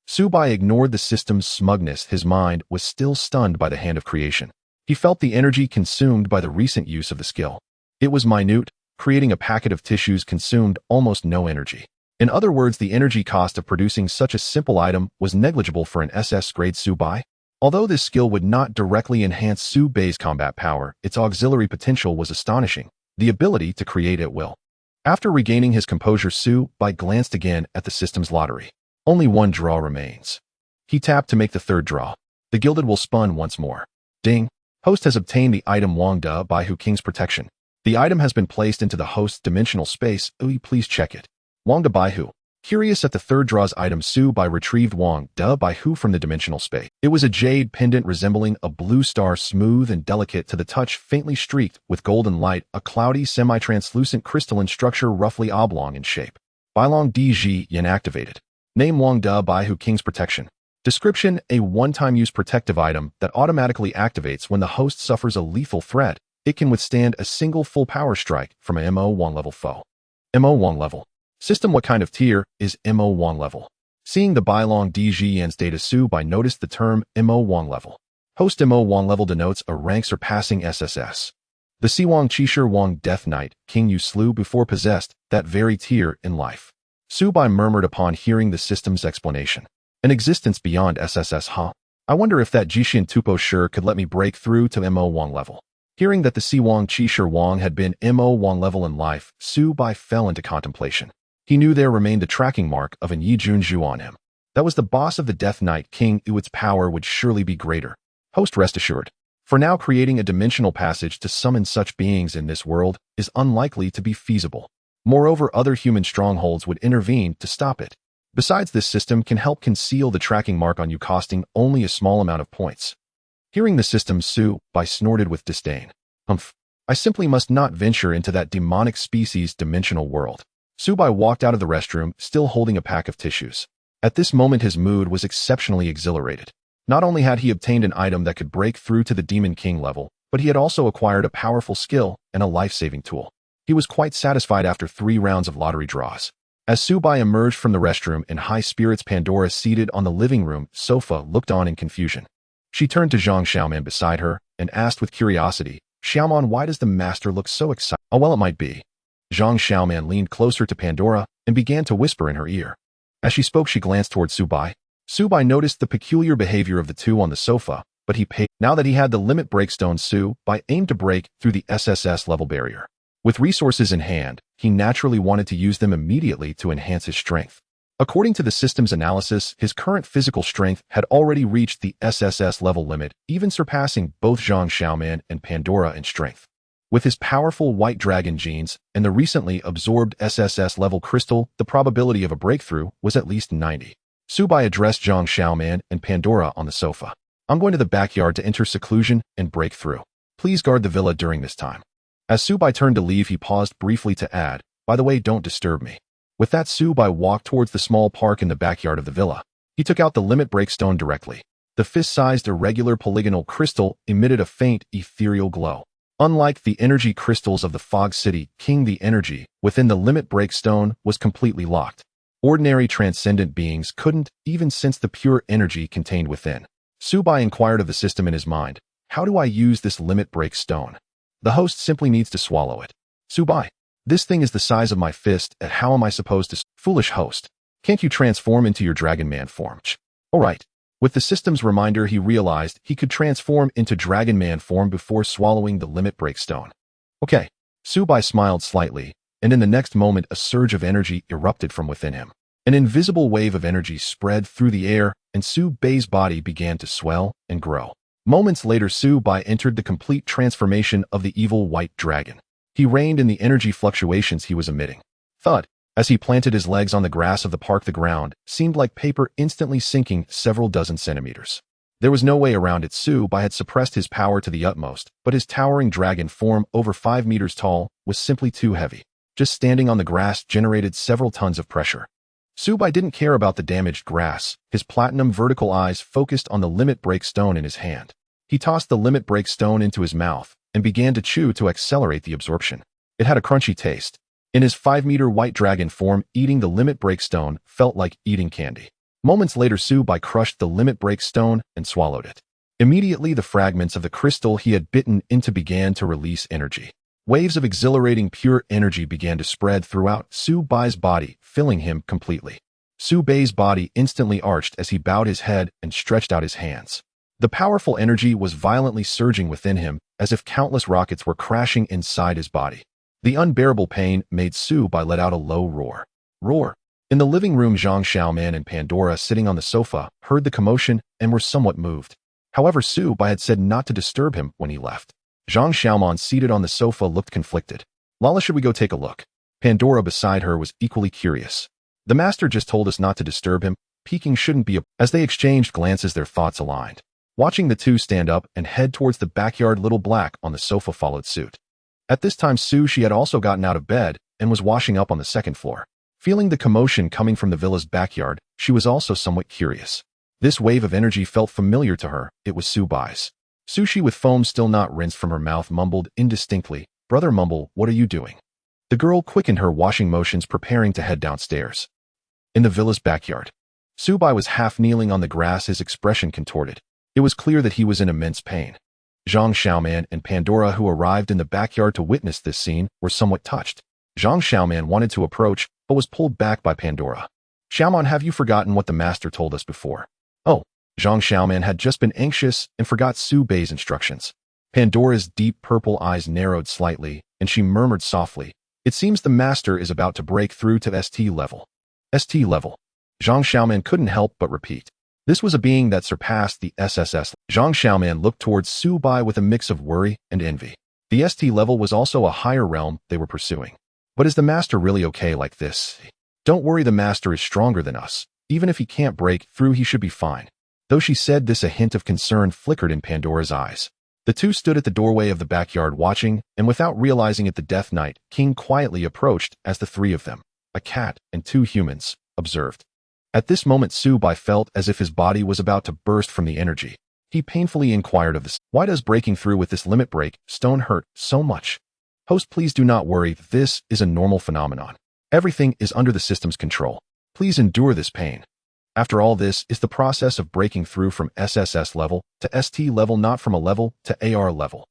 Su Bei ignored the system's smugness. His mind was still stunned by the hand of creation. He felt the energy consumed by the recent use of the skill. It was minute. Creating a packet of tissues consumed almost no energy. In other words, the energy cost of producing such a simple item was negligible for an SS-grade Su Bei. Although this skill would not directly enhance Su Bei's combat power, its auxiliary potential was astonishing, the ability to create at will. After regaining his composure, Su Bei glanced again at the system's lottery. Only one draw remains. He tapped to make the third draw. The gilded will spun once more. Ding! Host has obtained the item Wang De Baihu King's Protection. The item has been placed into the host's dimensional space. Please check it. Wang De Baihu. Curious at the third draw's item, Su Bei retrieved Wang De Baihu from the dimensional space. It was a jade pendant resembling a blue star, smooth and delicate to the touch, faintly streaked with golden light, a cloudy, semi-translucent crystalline structure roughly oblong in shape. Bailong Dji Yin activated. Name Wang De Baihu King's Protection. Description: a one-time use protective item that automatically activates when the host suffers a lethal threat. It can withstand a single full power strike from a Mo Wang level foe. Mo Wang level. System: what kind of tier is Mo Wang level? Seeing the Bailong Dji Yin's data, Su Bei noticed the term Mo Wang level. Host: Mo Wang level denotes a rank surpassing SSS. The Siwang Qishir Wang Death Knight, king you slew before, possessed that very tier in life. Su Bei murmured upon hearing the system's explanation. An existence beyond SSS, huh? I wonder if that Jishin Tupo sure could let me break through to Mo Wang level. Hearing that the Siwang Qishir Wang had been Mo Wang level in life, Su Bei fell into contemplation. He knew there remained the tracking mark of an Yi Junju on him. That was the boss of the Death Knight King. Its power would surely be greater. Host, rest assured. For now, creating a dimensional passage to summon such beings in this world is unlikely to be feasible. Moreover, other human strongholds would intervene to stop it. Besides, this system can help conceal the tracking mark on you, costing only a small amount of points. Hearing the system, Su Bei snorted with disdain. Humph. I simply must not venture into that demonic species' dimensional world. Su Bei walked out of the restroom, still holding a pack of tissues. At this moment, his mood was exceptionally exhilarated. Not only had he obtained an item that could break through to the Demon King level, but he had also acquired a powerful skill and a life-saving tool. He was quite satisfied after 3 rounds of lottery draws. As Su Bei emerged from the restroom in high spirits, Pandora, seated on the living room sofa, looked on in confusion. She turned to Zhang Xiaoman beside her and asked with curiosity, "Xiaoman, why does the master look so excited?" "Oh, well, it might be." Zhang Xiaoman leaned closer to Pandora and began to whisper in her ear. As she spoke, she glanced toward Su Bei. Su Bei noticed the peculiar behavior of the two on the sofa, but he paid. Now that he had the limit breakstone, Su Bei aimed to break through the SSS level barrier. With resources in hand, he naturally wanted to use them immediately to enhance his strength. According to the system's analysis, his current physical strength had already reached the SSS level limit, even surpassing both Zhang Xiaoman and Pandora in strength. With his powerful white dragon genes and the recently absorbed SSS level crystal, the probability of a breakthrough was at least 90. Su Bei addressed Zhang Xiaoman and Pandora on the sofa. "I'm going to the backyard to enter seclusion and break through. Please guard the villa during this time." As Su Bei turned to leave, he paused briefly to add, "By the way, don't disturb me." With that, Su Bei walked towards the small park in the backyard of the villa. He took out the limit breakstone directly. The fist-sized irregular polygonal crystal emitted a faint, ethereal glow. Unlike the energy crystals of the Fog City King, the energy within the limit breakstone was completely locked. Ordinary transcendent beings couldn't even sense the pure energy contained within. Su Bei inquired of the system in his mind, "How do I use this limit breakstone?" The host simply needs to swallow it. "Su Bei, this thing is the size of my fist, and how am I supposed to—" "Foolish host, can't you transform into your Dragon Man form?" "All right." With the system's reminder, he realized he could transform into Dragon Man form before swallowing the limit breakstone. "Okay." Su Bei smiled slightly, and in the next moment a surge of energy erupted from within him. An invisible wave of energy spread through the air, and Su Bei's body began to swell and grow. Moments later, Su Bei entered the complete transformation of the evil white dragon. He reigned in the energy fluctuations he was emitting. Thud! As he planted his legs on the grass of the park, the ground seemed like paper, instantly sinking several dozen centimeters. There was no way around it. Su Bei had suppressed his power to the utmost, but his towering dragon form, over 5 meters tall, was simply too heavy. Just standing on the grass generated several tons of pressure. Subai didn't care about the damaged grass. His platinum vertical eyes focused on the limit break stone in his hand. He tossed the limit break stone into his mouth and began to chew to accelerate the absorption. It had a crunchy taste. In his 5-meter white dragon form, eating the limit break stone felt like eating candy. Moments later, Subai crushed the limit break stone and swallowed it. Immediately, the fragments of the crystal he had bitten into began to release energy. Waves of exhilarating pure energy began to spread throughout Subai's body, filling him completely. Subai's body instantly arched as he bowed his head and stretched out his hands. The powerful energy was violently surging within him, as if countless rockets were crashing inside his body. The unbearable pain made Subai let out a low roar. Roar! In the living room, Zhang Xiaoman and Pandora, sitting on the sofa, heard the commotion and were somewhat moved. However, Subai had said not to disturb him when he left. Zhang Xiaoman, seated on the sofa, looked conflicted. Lala, should we go take a look? Pandora beside her was equally curious. The master just told us not to disturb him. Peeking shouldn't be a... As they exchanged glances, their thoughts aligned. Watching the two stand up and head towards the backyard, Little Black on the sofa followed suit. At this time, she had also gotten out of bed and was washing up on the second floor. Feeling the commotion coming from the villa's backyard, she was also somewhat curious. This wave of energy felt familiar to her. It was Subai's. Sushi, with foam still not rinsed from her mouth, mumbled indistinctly, "Brother Mumble, what are you doing?" The girl quickened her washing motions, preparing to head downstairs. In the villa's backyard, Subai was half kneeling on the grass, his expression contorted. It was clear that he was in immense pain. Zhang Xiaoman and Pandora, who arrived in the backyard to witness this scene, were somewhat touched. Zhang Xiaoman wanted to approach, but was pulled back by Pandora. "Xiaoman, have you forgotten what the master told us before?" "Oh." Zhang Xiaoman had just been anxious and forgot Subai's instructions. Pandora's deep purple eyes narrowed slightly, and she murmured softly, "It seems the master is about to break through to ST level." ST level. Zhang Xiaoman couldn't help but repeat. This was a being that surpassed the SSS. Zhang Xiaoman looked towards Subai with a mix of worry and envy. The ST level was also a higher realm they were pursuing. But is the master really okay like this? "Don't worry, the master is stronger than us. Even if he can't break through, he should be fine." Though she said this, a hint of concern flickered in Pandora's eyes. The two stood at the doorway of the backyard watching, and without realizing it, the Death Knight King quietly approached as the three of them, a cat and 2 humans, observed. At this moment, Subai felt as if his body was about to burst from the energy. He painfully inquired of this, "Why does breaking through with this limit break stone hurt so much?" "Host, please do not worry. This is a normal phenomenon. Everything is under the system's control. Please endure this pain. After all, this is the process of breaking through from SSS level to ST level, not from a level to AR level."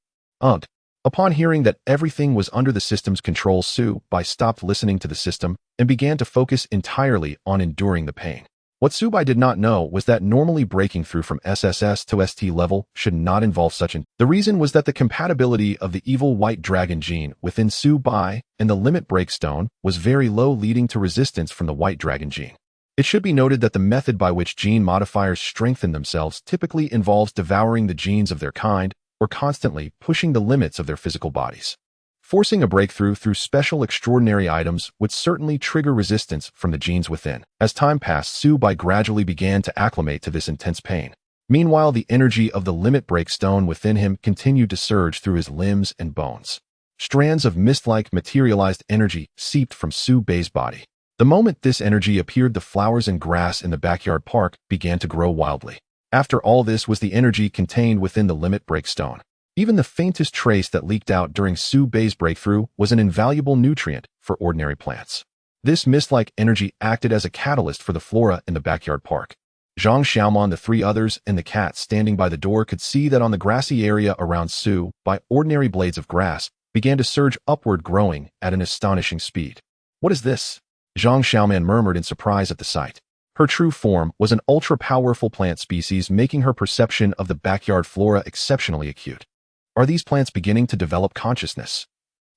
Upon hearing that everything was under the system's control, Subai stopped listening to the system and began to focus entirely on enduring the pain. What Subai did not know was that normally breaking through from SSS to ST level should not involve such an... The reason was that the compatibility of the evil white dragon gene within Subai and the limit break stone was very low, leading to resistance from the white dragon gene. It should be noted that the method by which gene modifiers strengthen themselves typically involves devouring the genes of their kind or constantly pushing the limits of their physical bodies. Forcing a breakthrough through special extraordinary items would certainly trigger resistance from the genes within. As time passed, Subai gradually began to acclimate to this intense pain. Meanwhile, the energy of the limit break stone within him continued to surge through his limbs and bones. Strands of mist-like materialized energy seeped from Subai's body. The moment this energy appeared, the flowers and grass in the backyard park began to grow wildly. After all, this was the energy contained within the limit break stone. Even the faintest trace that leaked out during Subai's breakthrough was an invaluable nutrient for ordinary plants. This mist-like energy acted as a catalyst for the flora in the backyard park. Zhang Xiaoman, the 3 others, and the cat standing by the door could see that on the grassy area around Subai, ordinary blades of grass began to surge upward, growing at an astonishing speed. "What is this?" Zhang Xiaoman murmured in surprise at the sight. Her true form was an ultra-powerful plant species, making her perception of the backyard flora exceptionally acute. "Are these plants beginning to develop consciousness?"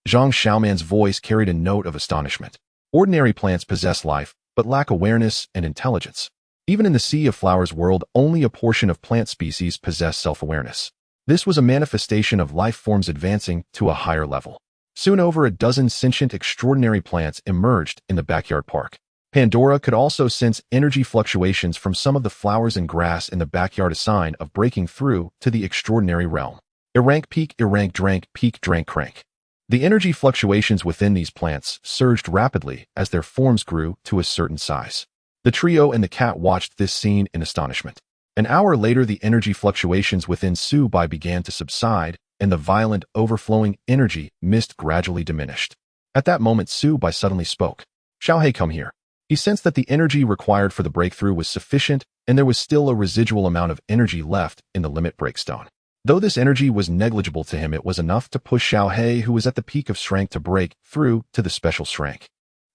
Zhang Xiaoman's voice carried a note of astonishment. Ordinary plants possess life, but lack awareness and intelligence. Even in the Sea of Flowers world, only a portion of plant species possess self-awareness. This was a manifestation of life forms advancing to a higher level. Soon, over a dozen sentient extraordinary plants emerged in the backyard park. Pandora could also sense energy fluctuations from some of the flowers and grass in the backyard, a sign of breaking through to the extraordinary realm. Irank peak, Irank drank, peak drank crank. The energy fluctuations within these plants surged rapidly as their forms grew to a certain size. The trio and the cat watched this scene in astonishment. An hour later, the energy fluctuations within Su Bai began to subside, and the violent, overflowing energy mist gradually diminished. At that moment, Su Bai suddenly spoke. Xiaohei, come here. He sensed that the energy required for the breakthrough was sufficient, and there was still a residual amount of energy left in the limit breakstone. Though this energy was negligible to him, it was enough to push Xiaohei, who was at the peak of strength, to break through to the special strength.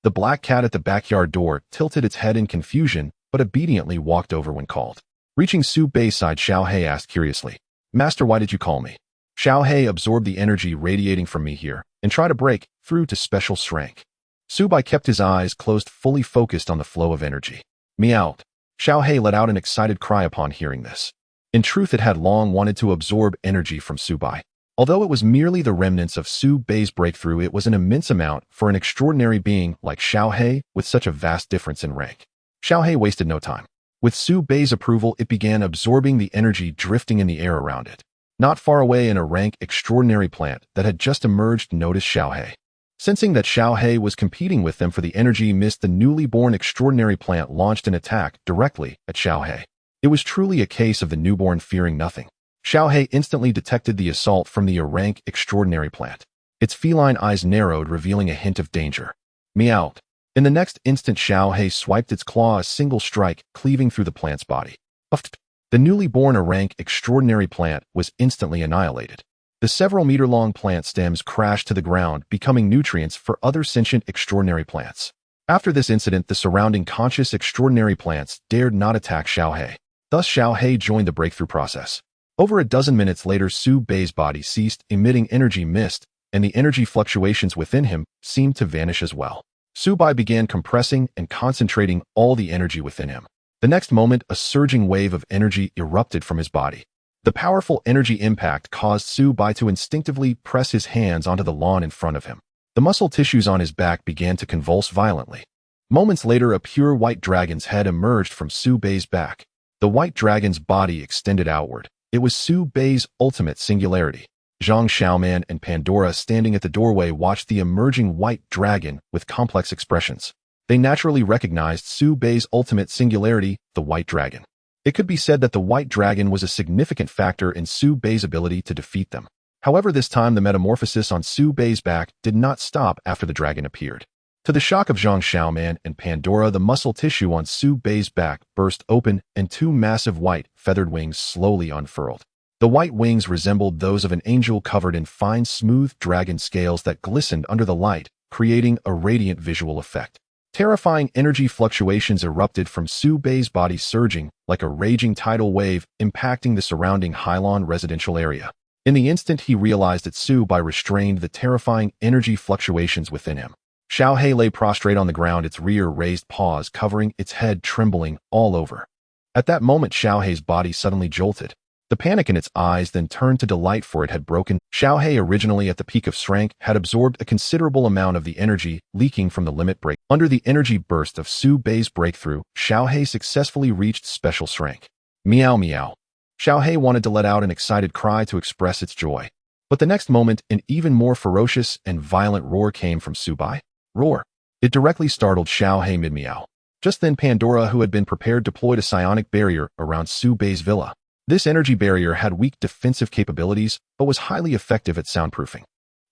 The black cat at the backyard door tilted its head in confusion, but obediently walked over when called. Reaching Su Bai's side, Xiaohei asked curiously, Master, why did you call me? Xiaohei, absorb the energy radiating from me here, and try to break through to special strength. Su Bai kept his eyes closed, fully focused on the flow of energy. Meowed. Xiaohei let out an excited cry upon hearing this. In truth, it had long wanted to absorb energy from Su Bai. Although it was merely the remnants of Su Bai's breakthrough, it was an immense amount for an extraordinary being like Xiaohei with such a vast difference in rank. Xiaohei wasted no time. With Su Bai's approval, it began absorbing the energy drifting in the air around it. Not far away, in a rank extraordinary plant that had just emerged, noticed Xiaohei. Sensing that Xiaohei was competing with them for the energy mist, the newly born extraordinary plant launched an attack directly at Xiaohei. It was truly a case of the newborn fearing nothing. Xiaohei instantly detected the assault from the rank extraordinary plant. Its feline eyes narrowed, revealing a hint of danger. Meowed. In the next instant, Xiaohei swiped its claw, a single strike cleaving through the plant's body. Puffed. The newly born rank extraordinary plant was instantly annihilated. The several meter-long plant stems crashed to the ground, becoming nutrients for other sentient extraordinary plants. After this incident, the surrounding conscious extraordinary plants dared not attack Xiaohei. Thus, Xiaohei joined the breakthrough process. Over a dozen minutes later, Su Bai's body ceased emitting energy mist, and the energy fluctuations within him seemed to vanish as well. Su Bai began compressing and concentrating all the energy within him. The next moment, a surging wave of energy erupted from his body. The powerful energy impact caused Su Bai to instinctively press his hands onto the lawn in front of him. The muscle tissues on his back began to convulse violently. Moments later, a pure white dragon's head emerged from Su Bai's back. The white dragon's body extended outward. It was Su Bai's ultimate singularity. Zhang Xiaoman and Pandora, standing at the doorway, watched the emerging white dragon with complex expressions. They naturally recognized Su Bai's ultimate singularity, the white dragon. It could be said that the white dragon was a significant factor in Su Bai's ability to defeat them. However, this time the metamorphosis on Su Bai's back did not stop after the dragon appeared. To the shock of Zhang Xiaoman and Pandora, the muscle tissue on Su Bai's back burst open and two massive white, feathered wings slowly unfurled. The white wings resembled those of an angel, covered in fine, smooth dragon scales that glistened under the light, creating a radiant visual effect. Terrifying energy fluctuations erupted from Su Bai's body, surging like a raging tidal wave, impacting the surrounding Hylon residential area. In the instant he realized that Su Bai restrained the terrifying energy fluctuations within him. Xiaohei lay prostrate on the ground, its rear raised paws covering its head, trembling all over. At that moment, Xiaohei's body suddenly jolted. The panic in its eyes then turned to delight, for it had broken. Xiaohei, originally at the peak of strength, had absorbed a considerable amount of the energy leaking from the limit break. Under the energy burst of Su Bai's breakthrough, Xiaohei successfully reached special strength. Meow meow. Xiaohei wanted to let out an excited cry to express its joy. But the next moment, an even more ferocious and violent roar came from Su Bai. Roar. It directly startled Xiaohei mid-meow. Just then, Pandora, who had been prepared, deployed a psionic barrier around Su Bai's villa. This energy barrier had weak defensive capabilities, but was highly effective at soundproofing.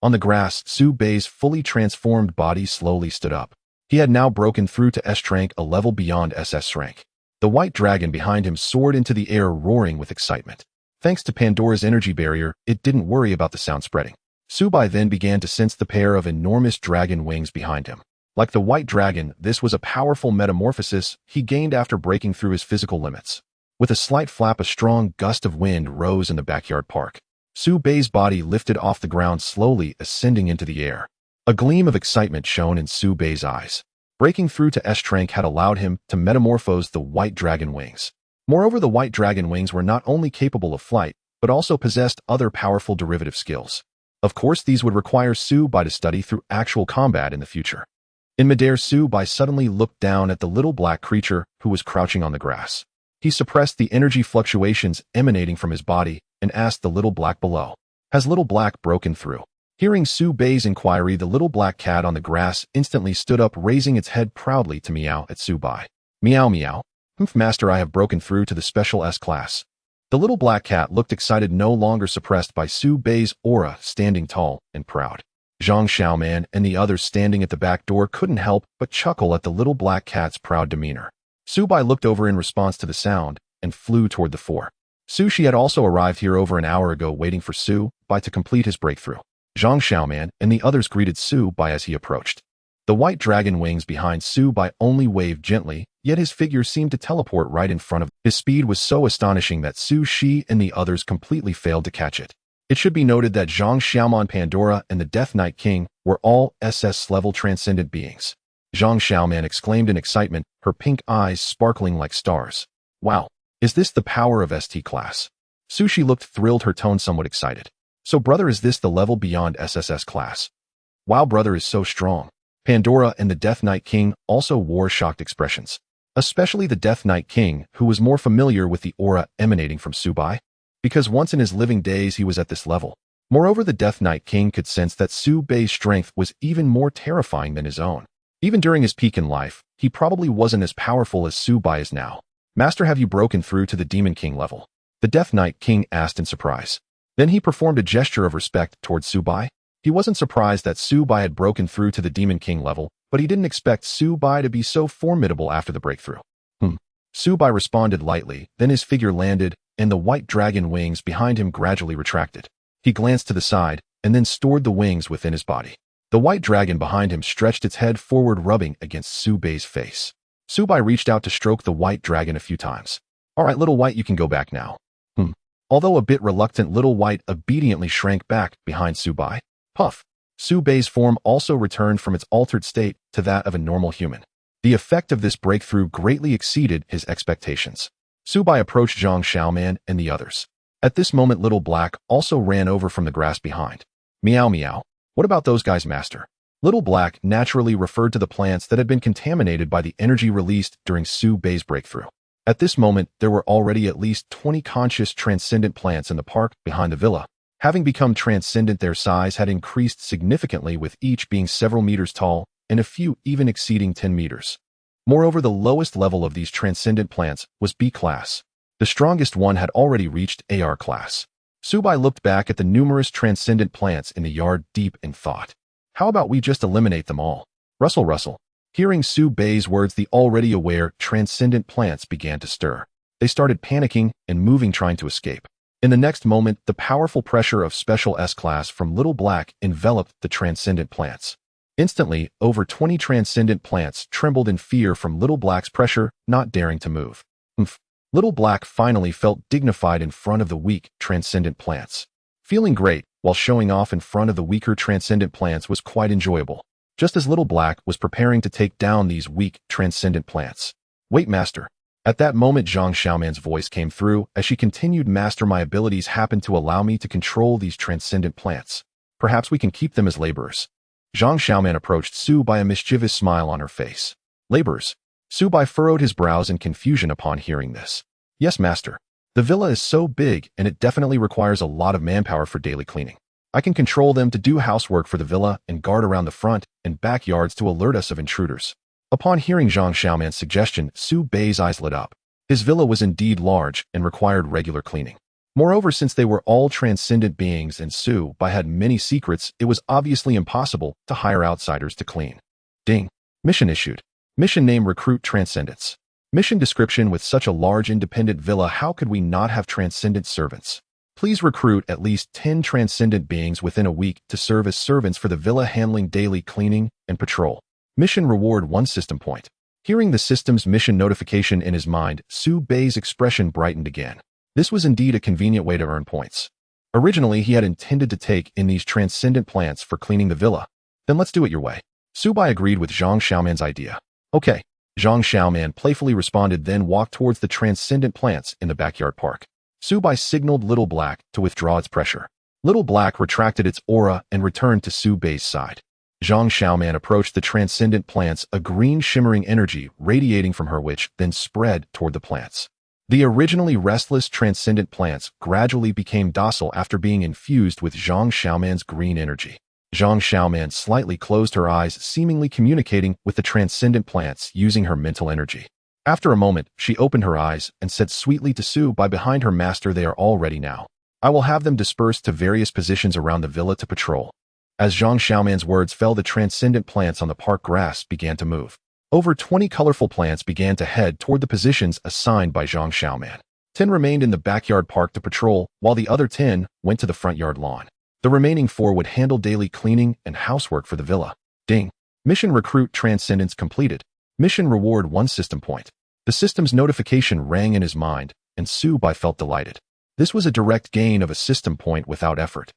On the grass, Su Bai's fully transformed body slowly stood up. He had now broken through to S-rank, a level beyond SS-rank. The white dragon behind him soared into the air, roaring with excitement. Thanks to Pandora's energy barrier, it didn't worry about the sound spreading. Su Bai then began to sense the pair of enormous dragon wings behind him. Like the white dragon, this was a powerful metamorphosis he gained after breaking through his physical limits. With a slight flap, a strong gust of wind rose in the backyard park. Su Bai's body lifted off the ground, slowly ascending into the air. A gleam of excitement shone in Su Bai's eyes. Breaking through to S-rank had allowed him to metamorphose the white dragon wings. Moreover, the white dragon wings were not only capable of flight, but also possessed other powerful derivative skills. Of course, these would require Su Bai to study through actual combat in the future. In midair, Su Bai suddenly looked down at the little black creature who was crouching on the grass. He suppressed the energy fluctuations emanating from his body and asked the little black below, "Has little black broken through?" Hearing Su Bai's inquiry, the little black cat on the grass instantly stood up, raising its head proudly to meow at Su Bai. Meow meow. Humph master, I have broken through to the special S class. The little black cat looked excited, no longer suppressed by Su Bei's aura, standing tall and proud. Zhang Xiaoman and the others standing at the back door couldn't help but chuckle at the little black cat's proud demeanor. Su Bai looked over in response to the sound and flew toward the four. She had also arrived here over an hour ago, waiting for Su Bai to complete his breakthrough. Zhang Xiaoman and the others greeted Su Bai as he approached. The white dragon wings behind Su Bai only waved gently, yet his figure seemed to teleport right in front of him. His speed was so astonishing that Su Shi and the others completely failed to catch it. It should be noted that Zhang Xiaoman, Pandora, and the Death Knight King were all SS-level transcendent beings. Zhang Xiaoman exclaimed in excitement, her pink eyes sparkling like stars. Wow, is this the power of ST class? Sushi looked thrilled, her tone somewhat excited. So brother, is this the level beyond SSS class? Wow, brother is so strong. Pandora and the Death Knight King also wore shocked expressions. Especially the Death Knight King, who was more familiar with the aura emanating from Su Bai, because once in his living days he was at this level. Moreover, the Death Knight King could sense that Su Bei's strength was even more terrifying than his own. Even during his peak in life, he probably wasn't as powerful as Su Bai is now. Master, have you broken through to the Demon King level? The Death Knight King asked in surprise. Then he performed a gesture of respect towards Su Bai. He wasn't surprised that Su Bai had broken through to the Demon King level, but he didn't expect Su Bai to be so formidable after the breakthrough. Su Bai responded lightly, then his figure landed, and the white dragon wings behind him gradually retracted. He glanced to the side, and then stored the wings within his body. The white dragon behind him stretched its head forward, rubbing against Su Bei's face. Su Bai reached out to stroke the white dragon a few times. All right, little white, you can go back now. Although a bit reluctant, little white obediently shrank back behind Su Bai. Puff. Su Bei's form also returned from its altered state to that of a normal human. The effect of this breakthrough greatly exceeded his expectations. Su Bai approached Zhang Xiaoman and the others. At this moment, little black also ran over from the grass behind. Meow meow. What about those guys, master? Little black naturally referred to the plants that had been contaminated by the energy released during Su Bei's breakthrough. At this moment, there were already at least 20 conscious transcendent plants in the park behind the villa. Having become transcendent, their size had increased significantly, with each being several meters tall and a few even exceeding 10 meters. Moreover, the lowest level of these transcendent plants was B class. The strongest one had already reached AR class. Su Bai looked back at the numerous transcendent plants in the yard, deep in thought. How about we just eliminate them all? Rustle, rustle. Hearing Su Bei's words, the already aware transcendent plants began to stir. They started panicking and moving, trying to escape. In the next moment, the powerful pressure of special S-class from Little Black enveloped the transcendent plants. Instantly, over 20 transcendent plants trembled in fear from Little Black's pressure, not daring to move. Little Black finally felt dignified in front of the weak transcendent plants. Feeling great while showing off in front of the weaker transcendent plants was quite enjoyable, just as Little Black was preparing to take down these weak transcendent plants. Wait, master. At that moment, Zhang Xiaoman's voice came through as she continued, master, my abilities happen to allow me to control these transcendent plants. Perhaps we can keep them as laborers. Zhang Xiaoman approached Su Bai, a mischievous smile on her face. Laborers? Su Bai furrowed his brows in confusion upon hearing this. Yes, master. The villa is so big and it definitely requires a lot of manpower for daily cleaning. I can control them to do housework for the villa and guard around the front and backyards to alert us of intruders. Upon hearing Zhang Xiaoman's suggestion, Su Bei's eyes lit up. His villa was indeed large and required regular cleaning. Moreover, since they were all transcendent beings and Su Bai had many secrets, it was obviously impossible to hire outsiders to clean. Ding. Mission issued. Mission name: Recruit Transcendence. Mission description: with such a large independent villa, how could we not have transcendent servants? Please recruit at least 10 transcendent beings within a week to serve as servants for the villa, handling daily cleaning and patrol. Mission reward 1 system point. Hearing the system's mission notification in his mind, Su Bei's expression brightened again. This was indeed a convenient way to earn points. Originally, he had intended to take in these transcendent plants for cleaning the villa. Then let's do it your way. Su Bai agreed with Zhang Xiaoman's idea. Okay. Zhang Xiaoman playfully responded, then walked towards the transcendent plants in the backyard park. Su Bai signaled Little Black to withdraw its pressure. Little Black retracted its aura and returned to Su Bei's side. Zhang Xiaoman approached the transcendent plants, a green shimmering energy radiating from her, which then spread toward the plants. The originally restless transcendent plants gradually became docile after being infused with Zhang Xiaoman's green energy. Zhang Xiaoman slightly closed her eyes, seemingly communicating with the transcendent plants using her mental energy. After a moment, she opened her eyes and said sweetly to Su by behind her master, "They are all ready now. I will have them dispersed to various positions around the villa to patrol." As Zhang Xiaoman's words fell, the transcendent plants on the park grass began to move. Over 20 colorful plants began to head toward the positions assigned by Zhang Xiaoman. 10 remained in the backyard park to patrol, while the other 10 went to the front yard lawn. The remaining 4 would handle daily cleaning and housework for the villa. Ding. Mission recruit transcendence completed. Mission reward 1 system point. The system's notification rang in his mind, and Su Bai felt delighted. This was a direct gain of a system point without effort.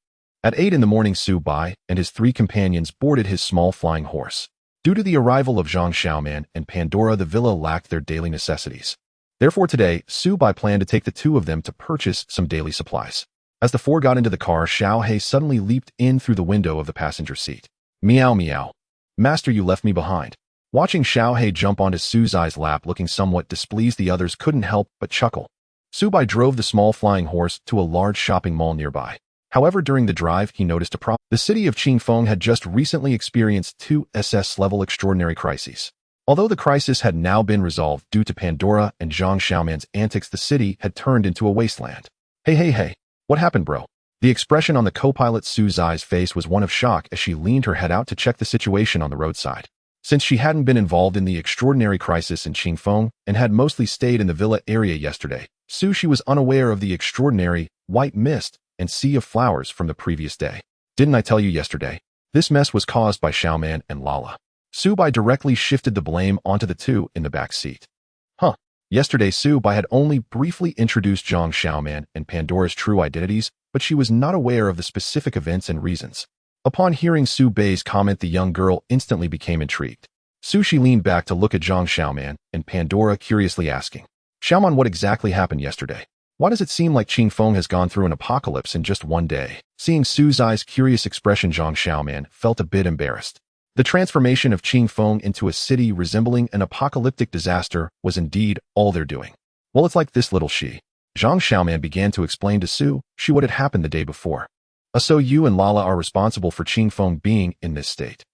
At 8 in the morning, Su Bai and his 3 companions boarded his small flying horse. Due to the arrival of Zhang Xiaoman and Pandora, the villa lacked their daily necessities. Therefore today, Su Bai planned to take the 2 of them to purchase some daily supplies. As the 4 got into the car, Xiao He suddenly leaped in through the window of the passenger seat. "Meow meow. Master, you left me behind." Watching Xiao He jump onto Su Bai's lap looking somewhat displeased, the others couldn't help but chuckle. Su Bai drove the small flying horse to a large shopping mall nearby. However, during the drive, he noticed a problem. The city of Qingfeng had just recently experienced 2 SS-level extraordinary crises. Although the crisis had now been resolved due to Pandora and Zhang Xiaoman's antics, the city had turned into a wasteland. Hey, what happened, bro? The expression on the co-pilot Su Bai's face was one of shock as she leaned her head out to check the situation on the roadside. Since she hadn't been involved in the extraordinary crisis in Qingfeng and had mostly stayed in the villa area yesterday, she was unaware of the extraordinary white mist and sea of flowers from the previous day. "Didn't I tell you yesterday? This mess was caused by Xiaoman and Lala." Su Bai directly shifted the blame onto the 2 in the back seat. Yesterday, Su Bai had only briefly introduced Zhang Xiaoman and Pandora's true identities, but she was not aware of the specific events and reasons. Upon hearing Su Bai's comment, the young girl instantly became intrigued. She leaned back to look at Zhang Xiaoman and Pandora, curiously asking, "Xiaoman, what exactly happened yesterday? Why does it seem like Qingfeng has gone through an apocalypse in just one day?" Seeing Su Bai's curious expression, Zhang Xiaoman felt a bit embarrassed. The transformation of Qingfeng into a city resembling an apocalyptic disaster was indeed all they're doing. "Well, it's like this, little she." Zhang Xiaoman began to explain to Su what had happened the day before. "So you and Lala are responsible for Qingfeng being in this state."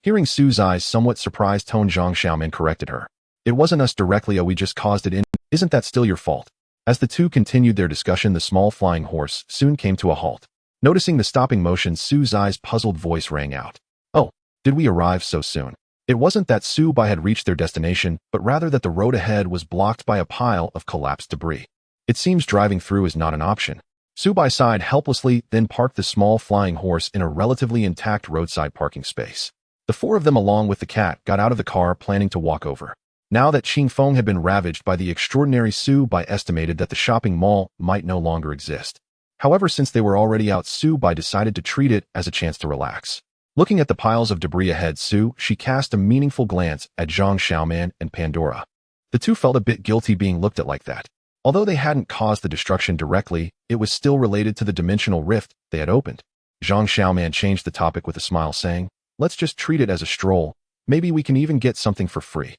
Hearing Su Bai's somewhat surprised tone, Zhang Xiaoman corrected her. "It wasn't us directly, we just caused it. Isn't that still your fault?" As the 2 continued their discussion, the small flying horse soon came to a halt. Noticing the stopping motion, Su Bai's puzzled voice rang out. "Oh, did we arrive so soon?" It wasn't that Su Bai had reached their destination, but rather that the road ahead was blocked by a pile of collapsed debris. It seems driving through is not an option. Su Bai sighed helplessly, then parked the small flying horse in a relatively intact roadside parking space. The 4 of them, along with the cat, got out of the car planning to walk over. Now that Qingfeng had been ravaged by the extraordinary, Su Bai estimated that the shopping mall might no longer exist. However, since they were already out, Su Bai decided to treat it as a chance to relax. Looking at the piles of debris ahead, she cast a meaningful glance at Zhang Xiaoman and Pandora. The 2 felt a bit guilty being looked at like that. Although they hadn't caused the destruction directly, it was still related to the dimensional rift they had opened. Zhang Xiaoman changed the topic with a smile, saying, "Let's just treat it as a stroll. Maybe we can even get something for free."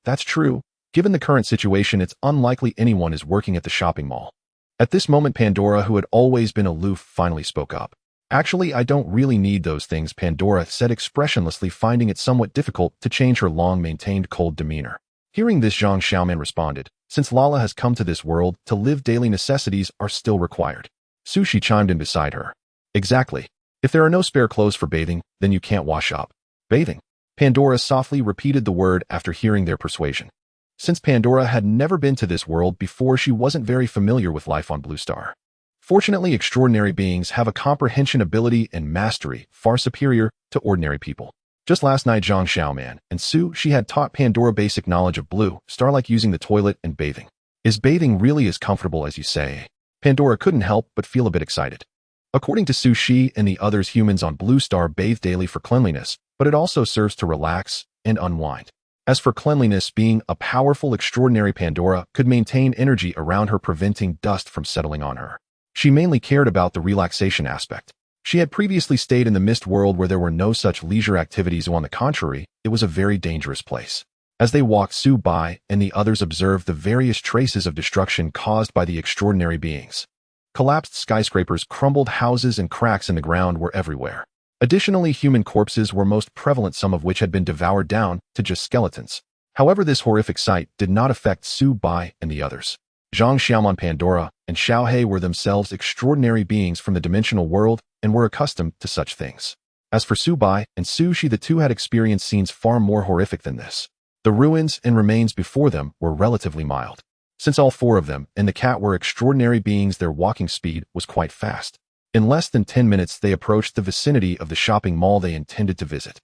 That's true. Given the current situation, it's unlikely anyone is working at the shopping mall. At this moment, Pandora, who had always been aloof, finally spoke up. "Actually, I don't really need those things," Pandora said expressionlessly, finding it somewhat difficult to change her long-maintained cold demeanor. Hearing this, Zhang Xiaoman responded, "Since Lala has come to this world to live, daily necessities are still required." Sushi chimed in beside her. "Exactly. If there are no spare clothes for bathing, then you can't wash up." "Bathing?" Pandora softly repeated the word after hearing their persuasion. Since Pandora had never been to this world before, she wasn't very familiar with life on Blue Star. Fortunately, extraordinary beings have a comprehension ability and mastery far superior to ordinary people. Just last night, Zhang Xiaoman and she had taught Pandora basic knowledge of Blue Star, like using the toilet and bathing. "Is bathing really as comfortable as you say?" Pandora couldn't help but feel a bit excited. According to she and the others, humans on Blue Star bathe daily for cleanliness, but it also serves to relax and unwind. As for cleanliness, being a powerful extraordinary, Pandora could maintain energy around her, preventing dust from settling on her. She mainly cared about the relaxation aspect. She had previously stayed in the mist world where there were no such leisure activities. On the contrary, it was a very dangerous place. As they walked, Su Bai and the others observed the various traces of destruction caused by the extraordinary beings. Collapsed skyscrapers, crumbled houses, and cracks in the ground were everywhere. Additionally, human corpses were most prevalent, some of which had been devoured down to just skeletons. However, this horrific sight did not affect Su Bai and the others. Zhang Xiaomon Pandora and Xiao He were themselves extraordinary beings from the dimensional world and were accustomed to such things. As for Su Bai and Su Shi, the two had experienced scenes far more horrific than this. The ruins and remains before them were relatively mild. Since all four of them and the cat were extraordinary beings, their walking speed was quite fast. In less than 10 minutes, they approached the vicinity of the shopping mall they intended to visit.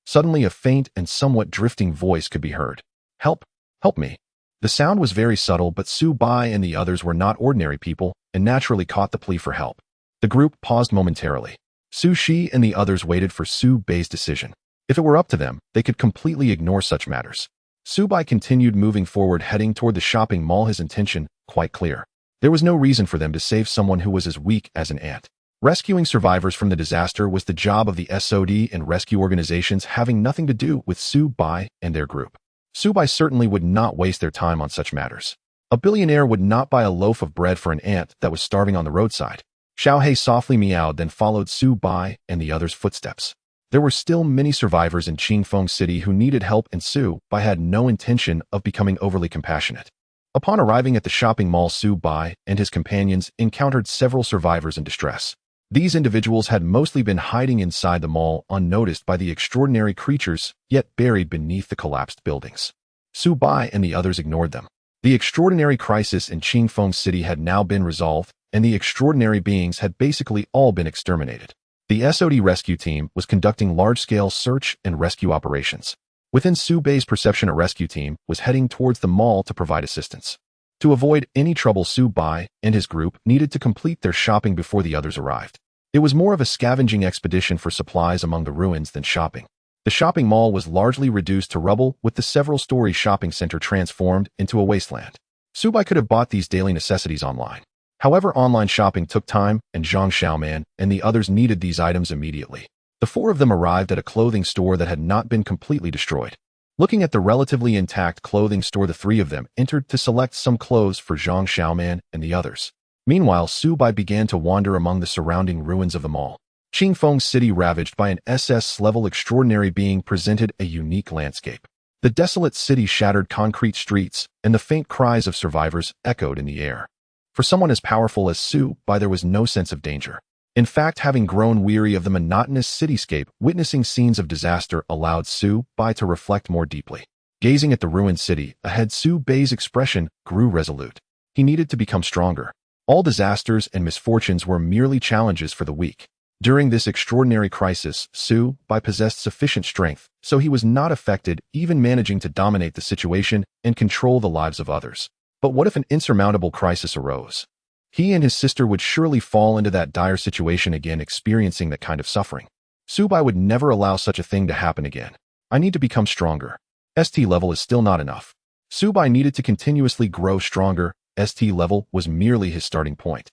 Suddenly, a faint and somewhat drifting voice could be heard. "Help! Help me!" The sound was very subtle, but Su Bai and the others were not ordinary people and naturally caught the plea for help. The group paused momentarily. Su Shi and the others waited for Su Bai's decision. If it were up to them, they could completely ignore such matters. Su Bai continued moving forward, heading toward the shopping mall, his intention quite clear. There was no reason for them to save someone who was as weak as an ant. Rescuing survivors from the disaster was the job of the SOD and rescue organizations, having nothing to do with Su Bai and their group. Su Bai certainly would not waste their time on such matters. A billionaire would not buy a loaf of bread for an ant that was starving on the roadside. Xiao He softly meowed, then followed Su Bai and the others' footsteps. There were still many survivors in Qingfeng City who needed help, and Su Bai had no intention of becoming overly compassionate. Upon arriving at the shopping mall, Su Bai and his companions encountered several survivors in distress. These individuals had mostly been hiding inside the mall, unnoticed by the extraordinary creatures, yet buried beneath the collapsed buildings. Su Bai and the others ignored them. The extraordinary crisis in Qingfeng City had now been resolved, and the extraordinary beings had basically all been exterminated. The SOD rescue team was conducting large-scale search and rescue operations. Within Su Bai's perception, a rescue team was heading towards the mall to provide assistance. To avoid any trouble, Su Bai and his group needed to complete their shopping before the others arrived. It was more of a scavenging expedition for supplies among the ruins than shopping. The shopping mall was largely reduced to rubble, with the several-story shopping center transformed into a wasteland. Su Bai could have bought these daily necessities online. However, online shopping took time, and Zhang Xiaoman and the others needed these items immediately. The four of them arrived at a clothing store that had not been completely destroyed. Looking at the relatively intact clothing store, the three of them entered to select some clothes for Zhang Xiaoman and the others. Meanwhile, Su Bai began to wander among the surrounding ruins of the mall. Qingfeng City, ravaged by an SS-level extraordinary being, presented a unique landscape. The desolate city, shattered concrete streets, and the faint cries of survivors echoed in the air. For someone as powerful as Su Bai, there was no sense of danger. In fact, having grown weary of the monotonous cityscape, witnessing scenes of disaster allowed Su Bai to reflect more deeply. Gazing at the ruined city ahead, Su Bai's expression grew resolute. He needed to become stronger. All disasters and misfortunes were merely challenges for the weak. During this extraordinary crisis, Su Bai possessed sufficient strength, so he was not affected, even managing to dominate the situation and control the lives of others. But what if an insurmountable crisis arose? He and his sister would surely fall into that dire situation again, experiencing that kind of suffering. Su Bai would never allow such a thing to happen again. I need to become stronger. ST level is still not enough. Su Bai needed to continuously grow stronger. ST level was merely his starting point.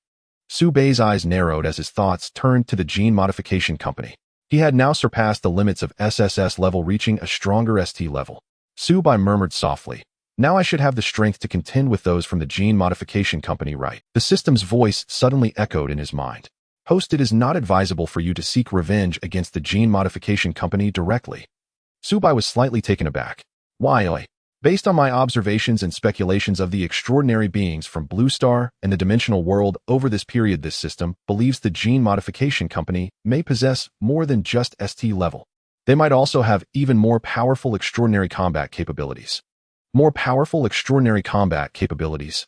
Su Bai's eyes narrowed as his thoughts turned to the gene modification company. He had now surpassed the limits of SSS level, reaching a stronger ST level. Su Bai murmured softly, "Now I should have the strength to contend with those from the gene modification company, right?" The system's voice suddenly echoed in his mind. "Host, it is not advisable for you to seek revenge against the gene modification company directly." Su Bai was slightly taken aback. "Why? Based on my observations and speculations of the extraordinary beings from Blue Star and the dimensional world over this period, this system believes the gene modification company may possess more than just ST level. They might also have even more powerful extraordinary combat capabilities." More powerful extraordinary combat capabilities.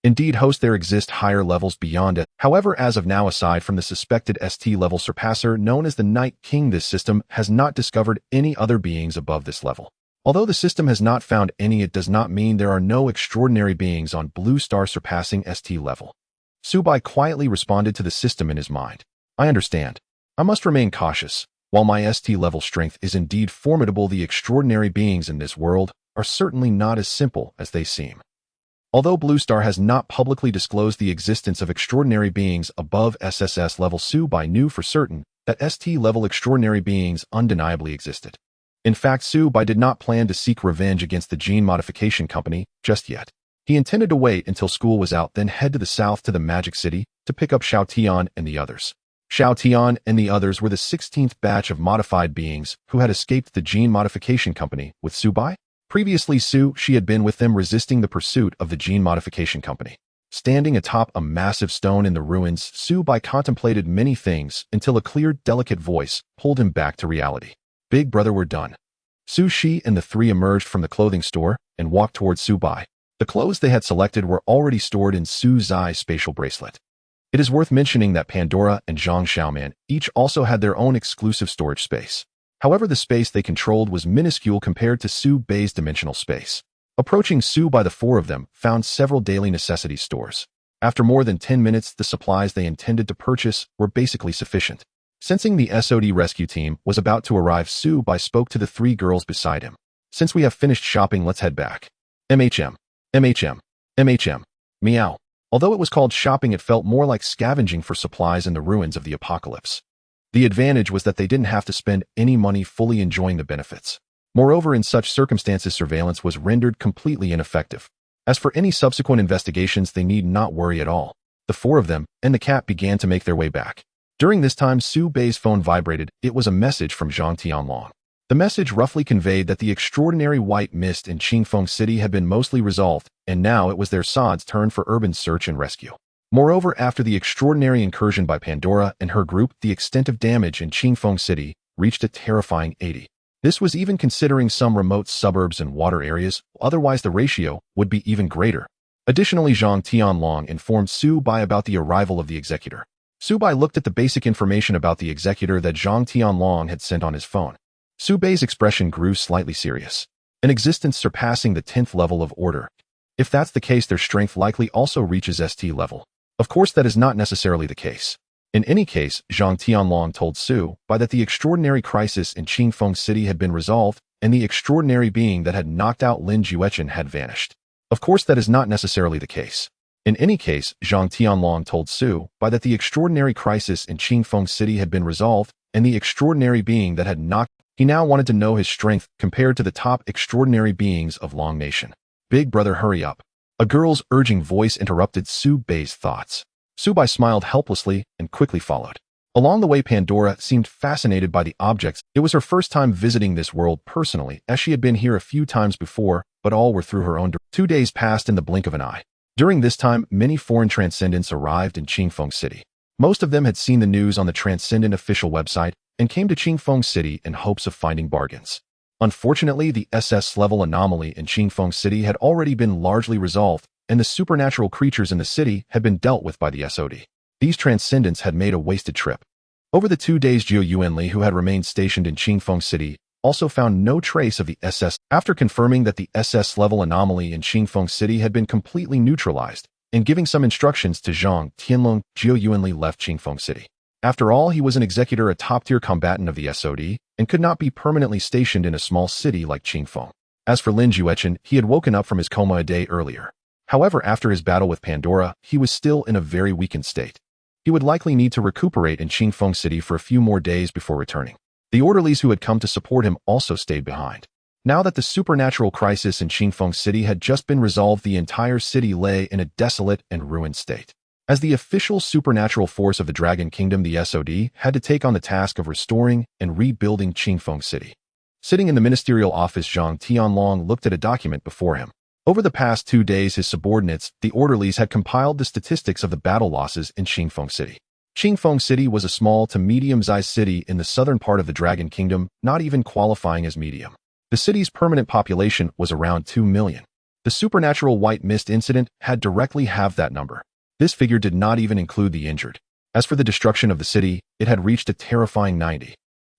Indeed, host, there exist higher levels beyond it. However, as of now, aside from the suspected ST level surpasser known as the Night King, this system has not discovered any other beings above this level. Although the system has not found any, it does not mean there are no extraordinary beings on Blue Star surpassing ST level. Su Bai quietly responded to the system in his mind. "I understand. I must remain cautious. While my ST level strength is indeed formidable, the extraordinary beings in this world are certainly not as simple as they seem." Although Blue Star has not publicly disclosed the existence of extraordinary beings above SSS level, Su Bai knew for certain that ST level extraordinary beings undeniably existed. In fact, Su Bai did not plan to seek revenge against the gene modification company just yet. He intended to wait until school was out, then head to the south to the Magic City to pick up Xiao Tian and the others. Xiao Tian and the others were the 16th batch of modified beings who had escaped the gene modification company with Su Bai. Previously she had been with them resisting the pursuit of the gene modification company. Standing atop a massive stone in the ruins, Bai contemplated many things until a clear, delicate voice pulled him back to reality. Big brother, we're done. She and the three emerged from the clothing store and walked towards Bai. The clothes they had selected were already stored in Zai's spatial bracelet. It is worth mentioning that Pandora and Zhang Xiaoman each also had their own exclusive storage space. However, the space they controlled was minuscule compared to Bai's dimensional space. Approaching Bai, the four of them found several daily necessities stores. After more than 10 minutes, the supplies they intended to purchase were basically sufficient. Sensing the SOD rescue team was about to arrive, Bai spoke to the three girls beside him. Since we have finished shopping, let's head back. MHM. MHM. MHM. Meow. Although it was called shopping, it felt more like scavenging for supplies in the ruins of the apocalypse. The advantage was that they didn't have to spend any money fully enjoying the benefits. Moreover, in such circumstances, surveillance was rendered completely ineffective. As for any subsequent investigations, they need not worry at all. The four of them and the cat began to make their way back. During this time, Bai's phone vibrated. It was a message from Zhang Tianlong. The message roughly conveyed that the extraordinary white mist in Qingfeng City had been mostly resolved, and now it was their SOD's turn for urban search and rescue. Moreover, after the extraordinary incursion by Pandora and her group, the extent of damage in Qingfeng City reached a terrifying 80. This was even considering some remote suburbs and water areas, otherwise the ratio would be even greater. Additionally, Zhang Tianlong informed Bai about the arrival of the executor. Bai looked at the basic information about the executor that Zhang Tianlong had sent on his phone. Bai's expression grew slightly serious. An existence surpassing the 10th level of order. If that's the case, their strength likely also reaches ST level. Of course, that is not necessarily the case. In any case, Zhang Tianlong told Bai that the extraordinary crisis in Qingfeng City had been resolved, and the extraordinary being that had knocked out Lin Juechen had vanished. Of course, that is not necessarily the case. In any case, Zhang Tianlong told Bai that the extraordinary crisis in Qingfeng City had been resolved, and the extraordinary being that had knocked. He now wanted to know his strength compared to the top extraordinary beings of Long Nation. Big brother, hurry up. A girl's urging voice interrupted Bai's thoughts. Bai smiled helplessly and quickly followed. Along the way, Pandora seemed fascinated by the objects. It was her first time visiting this world personally, as she had been here a few times before, but all were through her own door. 2 days passed in the blink of an eye. During this time, many foreign transcendents arrived in Qingfeng City. Most of them had seen the news on the Transcendent official website and came to Qingfeng City in hopes of finding bargains. Unfortunately, the SS-level anomaly in Qingfeng City had already been largely resolved, and the supernatural creatures in the city had been dealt with by the SOD. These transcendents had made a wasted trip. Over the 2 days, Zhou Yuanli, who had remained stationed in Qingfeng City, also found no trace of the SS. After confirming that the SS-level anomaly in Qingfeng City had been completely neutralized, and giving some instructions to Zhang Tianlong, Zhou Yuanli left Qingfeng City. After all, he was an executor, a top-tier combatant of the SOD, and could not be permanently stationed in a small city like Qingfeng. As for Lin Juechen, he had woken up from his coma a day earlier. However, after his battle with Pandora, he was still in a very weakened state. He would likely need to recuperate in Qingfeng City for a few more days before returning. The orderlies who had come to support him also stayed behind. Now that the supernatural crisis in Qingfeng City had just been resolved, the entire city lay in a desolate and ruined state. As the official supernatural force of the Dragon Kingdom, the SOD had to take on the task of restoring and rebuilding Qingfeng City. Sitting in the ministerial office, Zhang Tianlong looked at a document before him. Over the past 2 days, his subordinates, the orderlies, had compiled the statistics of the battle losses in Qingfeng City. Qingfeng City was a small to medium-sized city in the southern part of the Dragon Kingdom, not even qualifying as medium. The city's permanent population was around 2 million. The supernatural white mist incident had directly halved that number. This figure did not even include the injured. As for the destruction of the city, it had reached a terrifying 90.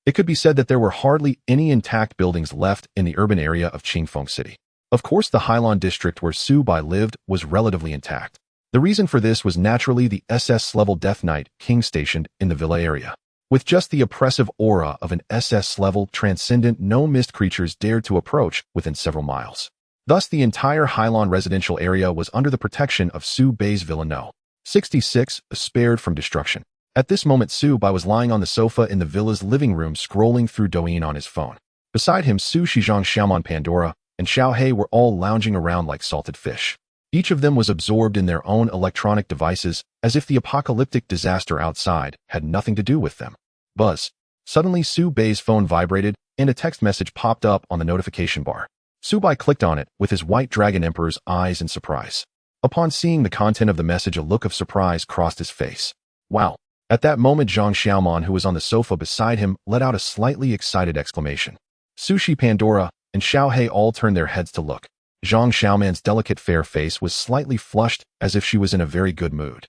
It could be said that there were hardly any intact buildings left in the urban area of Qingfeng City. Of course, the Hailan district where Bai lived was relatively intact. The reason for this was naturally the SS-level Death Knight King stationed in the villa area. With just the oppressive aura of an SS-level transcendent, no mist creatures dared to approach within several miles. Thus, the entire Hailan residential area was under the protection of Bai's Villa No. 66, spared from destruction. At this moment, Bai was lying on the sofa in the villa's living room, scrolling through Douyin on his phone. Beside him, Shizhang, Xiaomon, Pandora, and Xiao He were all lounging around like salted fish. Each of them was absorbed in their own electronic devices, as if the apocalyptic disaster outside had nothing to do with them. Buzz. Suddenly, Bai's phone vibrated, and a text message popped up on the notification bar. Subai clicked on it with his white dragon emperor's eyes in surprise. Upon seeing the content of the message, a look of surprise crossed his face. Wow. At that moment, Zhang Xiaoman, who was on the sofa beside him, let out a slightly excited exclamation. Sushi, Pandora, and Xiao Hei all turned their heads to look. Zhang Xiaoman's delicate fair face was slightly flushed, as if she was in a very good mood.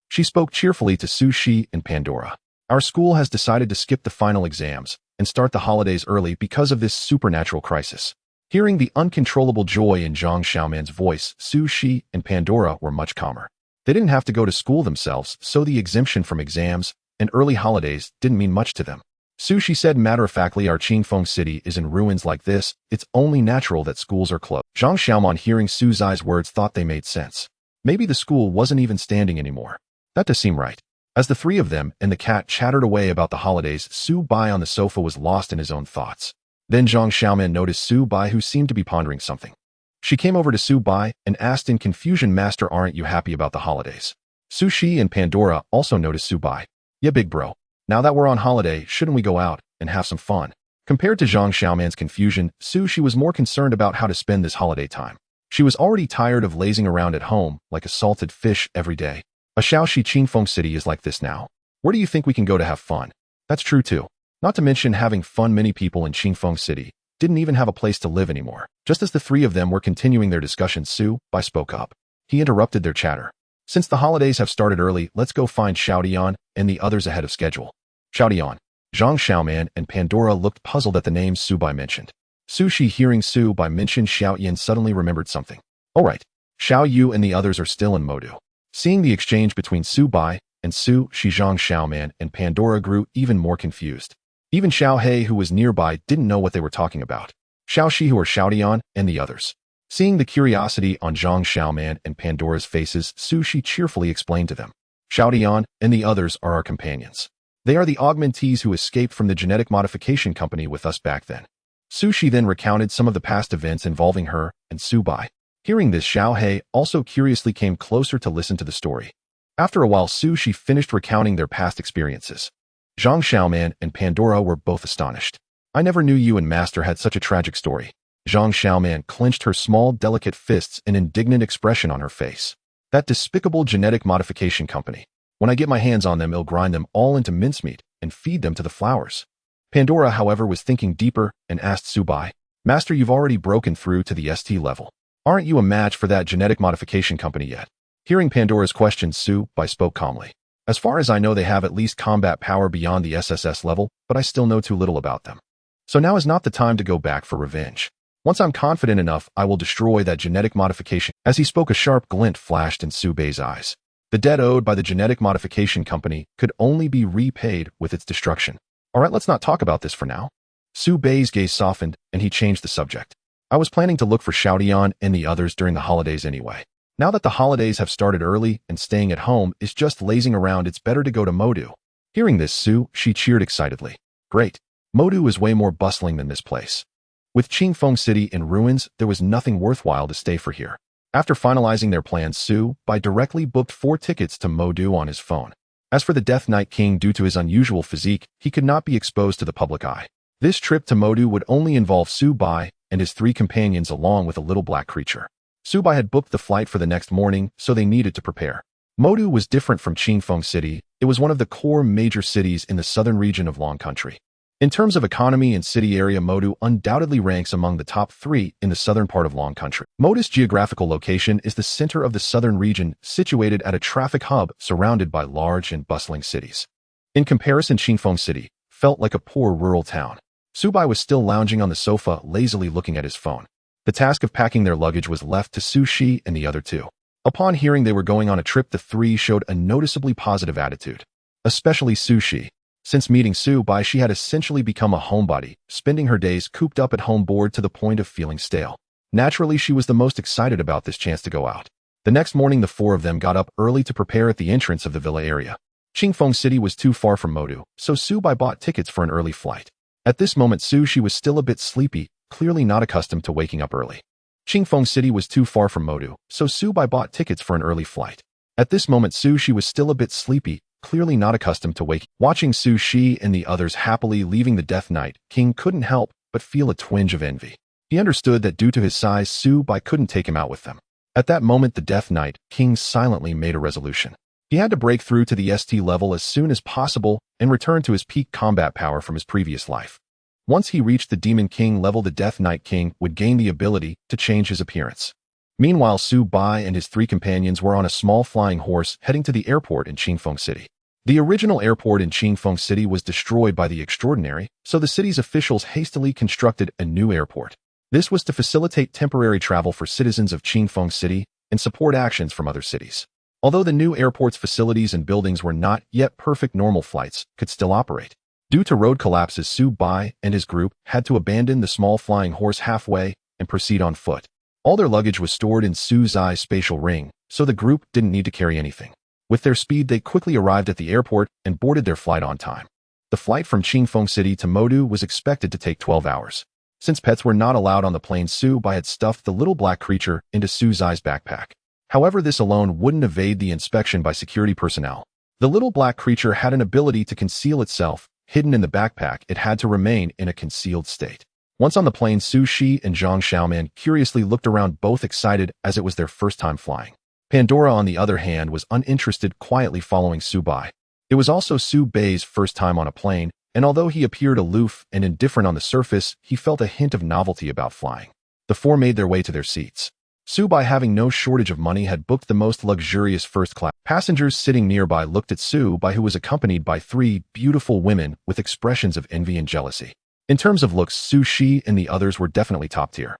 She spoke cheerfully to Sushi and Pandora. Our school has decided to skip the final exams and start the holidays early because of this supernatural crisis. Hearing the uncontrollable joy in Zhang Xiaoman's voice, Sushi and Pandora were much calmer. They didn't have to go to school themselves, so the exemption from exams and early holidays didn't mean much to them. Sushi said matter-of-factly, our Qingfeng city is in ruins like this, it's only natural that schools are closed. Zhang Xiaoman, hearing Su Zai's words, thought they made sense. Maybe the school wasn't even standing anymore. That does seem right. As the three of them and the cat chattered away about the holidays, Su Bai on the sofa was lost in his own thoughts. Then Zhang Xiaoman noticed Su Bai, who seemed to be pondering something. She came over to Su Bai and asked in confusion, Master, aren't you happy about the holidays? Sushi and Pandora also noticed Su Bai. Yeah, big bro. Now that we're on holiday, shouldn't we go out and have some fun? Compared to Zhang Xiaoman's confusion, Sushi was more concerned about how to spend this holiday time. She was already tired of lazing around at home like a salted fish every day. A Shaoxi Qingfeng city is like this now. Where do you think we can go to have fun? That's true too. Not to mention having fun, many people in Qingfeng city didn't even have a place to live anymore. Just as the three of them were continuing their discussion, Su Bai spoke up. He interrupted their chatter. Since the holidays have started early, let's go find Xiaodian and the others ahead of schedule. Xiaodian. Zhang Xiaoman and Pandora looked puzzled at the name Su Bai mentioned. Sushi, hearing Su Bai mention Xiaoyan, suddenly remembered something. All right, Xiao Yu and the others are still in Modu. Seeing the exchange between Su Bai and Su Shi, Zhang Xiaoman and Pandora grew even more confused. Even Xiao Hei, who was nearby, didn't know what they were talking about. Xiaoxi, who are Xiaodian, and the others. Seeing the curiosity on Zhang Xiaoman and Pandora's faces, Sushi cheerfully explained to them. Xiaodian and the others are our companions. They are the augmentees who escaped from the genetic modification company with us back then. Sushi then recounted some of the past events involving her and Su Bai. Hearing this, Xiao Hei also curiously came closer to listen to the story. After a while, Sushi finished recounting their past experiences. Zhang Xiaoman and Pandora were both astonished. I never knew you and Master had such a tragic story. Zhang Xiaoman clenched her small, delicate fists, an indignant expression on her face. That despicable genetic modification company. When I get my hands on them, I'll grind them all into mincemeat and feed them to the flowers. Pandora, however, was thinking deeper and asked Su Bai, Master, you've already broken through to the ST level. Aren't you a match for that genetic modification company yet? Hearing Pandora's question, Su Bai spoke calmly. As far as I know, they have at least combat power beyond the SSS level, but I still know too little about them. So now is not the time to go back for revenge. Once I'm confident enough, I will destroy that genetic modification. As he spoke, a sharp glint flashed in Su Bai's eyes. The debt owed by the genetic modification company could only be repaid with its destruction. All right, let's not talk about this for now. Su Bai's gaze softened, and he changed the subject. I was planning to look for Xiaodian and the others during the holidays anyway. Now that the holidays have started early and staying at home is just lazing around, it's better to go to Modu. Hearing this, she cheered excitedly. Great. Modu is way more bustling than this place. With Qingfeng City in ruins, there was nothing worthwhile to stay for here. After finalizing their plans, Su Bai directly booked 4 tickets to Modu on his phone. As for the Death Knight King, due to his unusual physique, he could not be exposed to the public eye. This trip to Modu would only involve Su Bai and his 3 companions along with a little black creature. Su Bai had booked the flight for the next morning, so they needed to prepare. Modu was different from Qingfeng City. It was one of the core major cities in the southern region of Long Country. In terms of economy and city area, Modu undoubtedly ranks among the top 3 in the southern part of Long Country. Modu's geographical location is the center of the southern region, situated at a traffic hub surrounded by large and bustling cities. In comparison, Qingfeng City felt like a poor rural town. Su Bai was still lounging on the sofa, lazily looking at his phone. The task of packing their luggage was left to Su Shi and the other 2. Upon hearing they were going on a trip, the 3 showed a noticeably positive attitude. Especially Su Shi. Since meeting Su Bai, she had essentially become a homebody, spending her days cooped up at home, bored to the point of feeling stale. Naturally, she was the most excited about this chance to go out. The next morning, the 4 of them got up early to prepare at the entrance of the villa area. Qingfeng City was too far from Modu, so Su Bai bought tickets for an early flight. At this moment, Su Shi was still a bit sleepy, clearly not accustomed to waking up early. Qingfeng City was too far from Modu, so Su Bai bought tickets for an early flight. At this moment, Su Shi was still a bit sleepy, clearly not accustomed to waking. Watching Su Shi and the others happily leaving the Death Knight King couldn't help but feel a twinge of envy. He understood that due to his size, Su-bai couldn't take him out with them. At that moment, the Death Knight King silently made a resolution. He had to break through to the ST level as soon as possible and return to his peak combat power from his previous life. Once he reached the Demon King level, the Death Knight King would gain the ability to change his appearance. Meanwhile, Su-bai and his 3 companions were on a small flying horse heading to the airport in Qingfeng City. The original airport in Qingfeng City was destroyed by the Extraordinary, so the city's officials hastily constructed a new airport. This was to facilitate temporary travel for citizens of Qingfeng City and support actions from other cities. Although the new airport's facilities and buildings were not yet perfect, normal flights could still operate. Due to road collapses, Su-bai and his group had to abandon the small flying horse halfway and proceed on foot. All their luggage was stored in Su-zai's spatial ring, so the group didn't need to carry anything. With their speed, they quickly arrived at the airport and boarded their flight on time. The flight from Qingfeng City to Modu was expected to take 12 hours. Since pets were not allowed on the plane, Su-bai had stuffed the little black creature into Su-zai's backpack. However, this alone wouldn't evade the inspection by security personnel. The little black creature had an ability to conceal itself. Hidden in the backpack, it had to remain in a concealed state. Once on the plane, Su Shi and Zhang Xiaoman curiously looked around, both excited as it was their first time flying. Pandora, on the other hand, was uninterested, quietly following Su-bai. It was also Su-bai's first time on a plane, and although he appeared aloof and indifferent on the surface, he felt a hint of novelty about flying. The 4 made their way to their seats. Su-bai, having no shortage of money, had booked the most luxurious first class. Passengers sitting nearby looked at Su-bai, who was accompanied by 3 beautiful women with expressions of envy and jealousy. In terms of looks, Su Shi and the others were definitely top tier.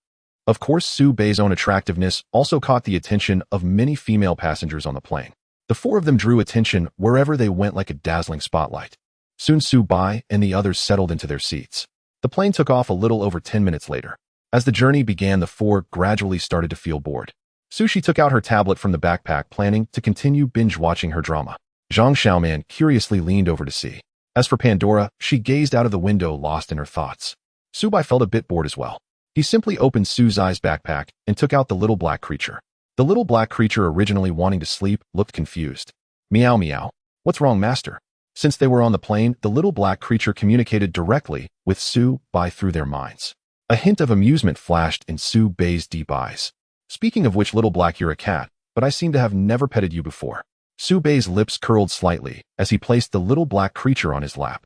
Of course, Su-bai's own attractiveness also caught the attention of many female passengers on the plane. The 4 of them drew attention wherever they went like a dazzling spotlight. Soon Su-bai and the others settled into their seats. The plane took off a little over 10 minutes later. As the journey began, the 4 gradually started to feel bored. Sushi took out her tablet from the backpack, planning to continue binge-watching her drama. Zhang Xiaoman curiously leaned over to see. As for Pandora, she gazed out of the window, lost in her thoughts. Su-bai felt a bit bored as well. He simply opened Su-zai's backpack and took out the little black creature. The little black creature, originally wanting to sleep, looked confused. Meow meow. What's wrong, master? Since they were on the plane, the little black creature communicated directly with Su-bai through their minds. A hint of amusement flashed in Su-bai's deep eyes. Speaking of which, little black, you're a cat, but I seem to have never petted you before. Su-bai's lips curled slightly as he placed the little black creature on his lap.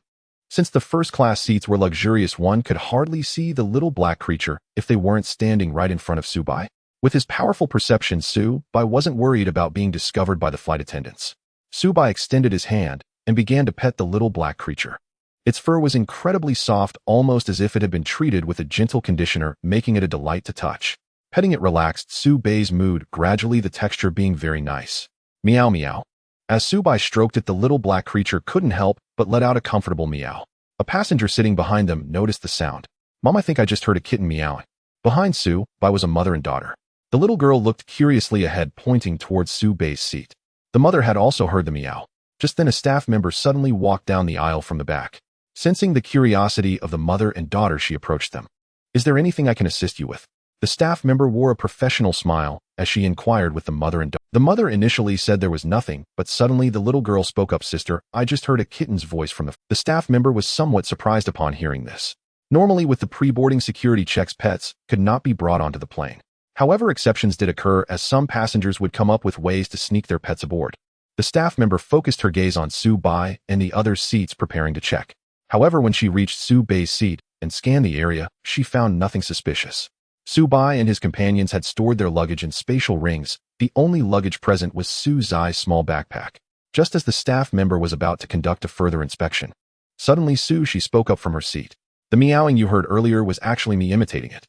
Since the first-class seats were luxurious, one could hardly see the little black creature if they weren't standing right in front of Su-bai. With his powerful perception, Su-bai wasn't worried about being discovered by the flight attendants. Su-bai extended his hand and began to pet the little black creature. Its fur was incredibly soft, almost as if it had been treated with a gentle conditioner, making it a delight to touch. Petting it relaxed Su-bai's mood, gradually the texture being very nice. Meow meow. As Su-bai stroked it, the little black creature couldn't help but let out a comfortable meow. A passenger sitting behind them noticed the sound. Mom, I think I just heard a kitten meowing. Behind Su-bai was a mother and daughter. The little girl looked curiously ahead, pointing towards Su-bai's seat. The mother had also heard the meow. Just then a staff member suddenly walked down the aisle from the back. Sensing the curiosity of the mother and daughter, she approached them. Is there anything I can assist you with? The staff member wore a professional smile as she inquired with the mother and daughter. The mother initially said there was nothing, but suddenly the little girl spoke up. Sister, I just heard a kitten's voice from the staff member was somewhat surprised upon hearing this. Normally, with the pre-boarding security checks, pets could not be brought onto the plane. However, exceptions did occur, as some passengers would come up with ways to sneak their pets aboard. The staff member focused her gaze on Su-bai and the other seats, preparing to check. However, when she reached Su-bai's seat and scanned the area, she found nothing suspicious. Su-bai and his companions had stored their luggage in spatial rings. The only luggage present was Su-zai's small backpack. Just as the staff member was about to conduct a further inspection, suddenly she spoke up from her seat. The meowing you heard earlier was actually me imitating it.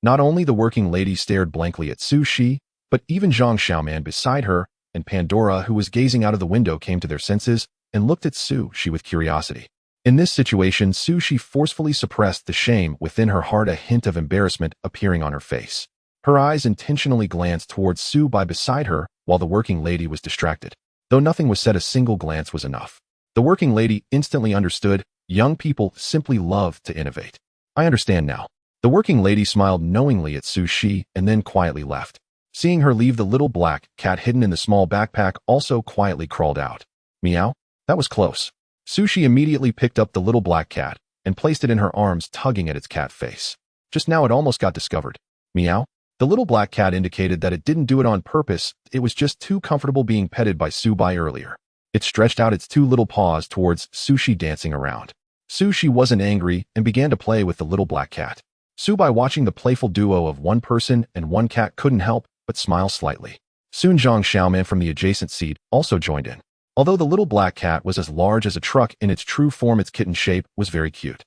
Not only the working lady stared blankly at Su-shi, but even Zhang Xiaoman beside her and Pandora, who was gazing out of the window, came to their senses and looked at Su-shi with curiosity. In this situation, Su-shi forcefully suppressed the shame within her heart, a hint of embarrassment appearing on her face. Her eyes intentionally glanced towards Su-bai beside her while the working lady was distracted. Though nothing was said, a single glance was enough. The working lady instantly understood. Young people simply love to innovate. I understand now. The working lady smiled knowingly at Su-shi and then quietly left. Seeing her leave, the little black cat hidden in the small backpack also quietly crawled out. Meow? That was close. Su-shi immediately picked up the little black cat and placed it in her arms, tugging at its cat face. Just now it almost got discovered. Meow. The little black cat indicated that it didn't do it on purpose, it was just too comfortable being petted by Subai earlier. It stretched out its two little paws towards Sushi dancing around. Sushi wasn't angry and began to play with the little black cat. Subai, watching the playful duo of one person and one cat, couldn't help but smile slightly. Soon Zhang Xiaoman from the adjacent seat also joined in. Although the little black cat was as large as a truck in its true form, its kitten shape was very cute.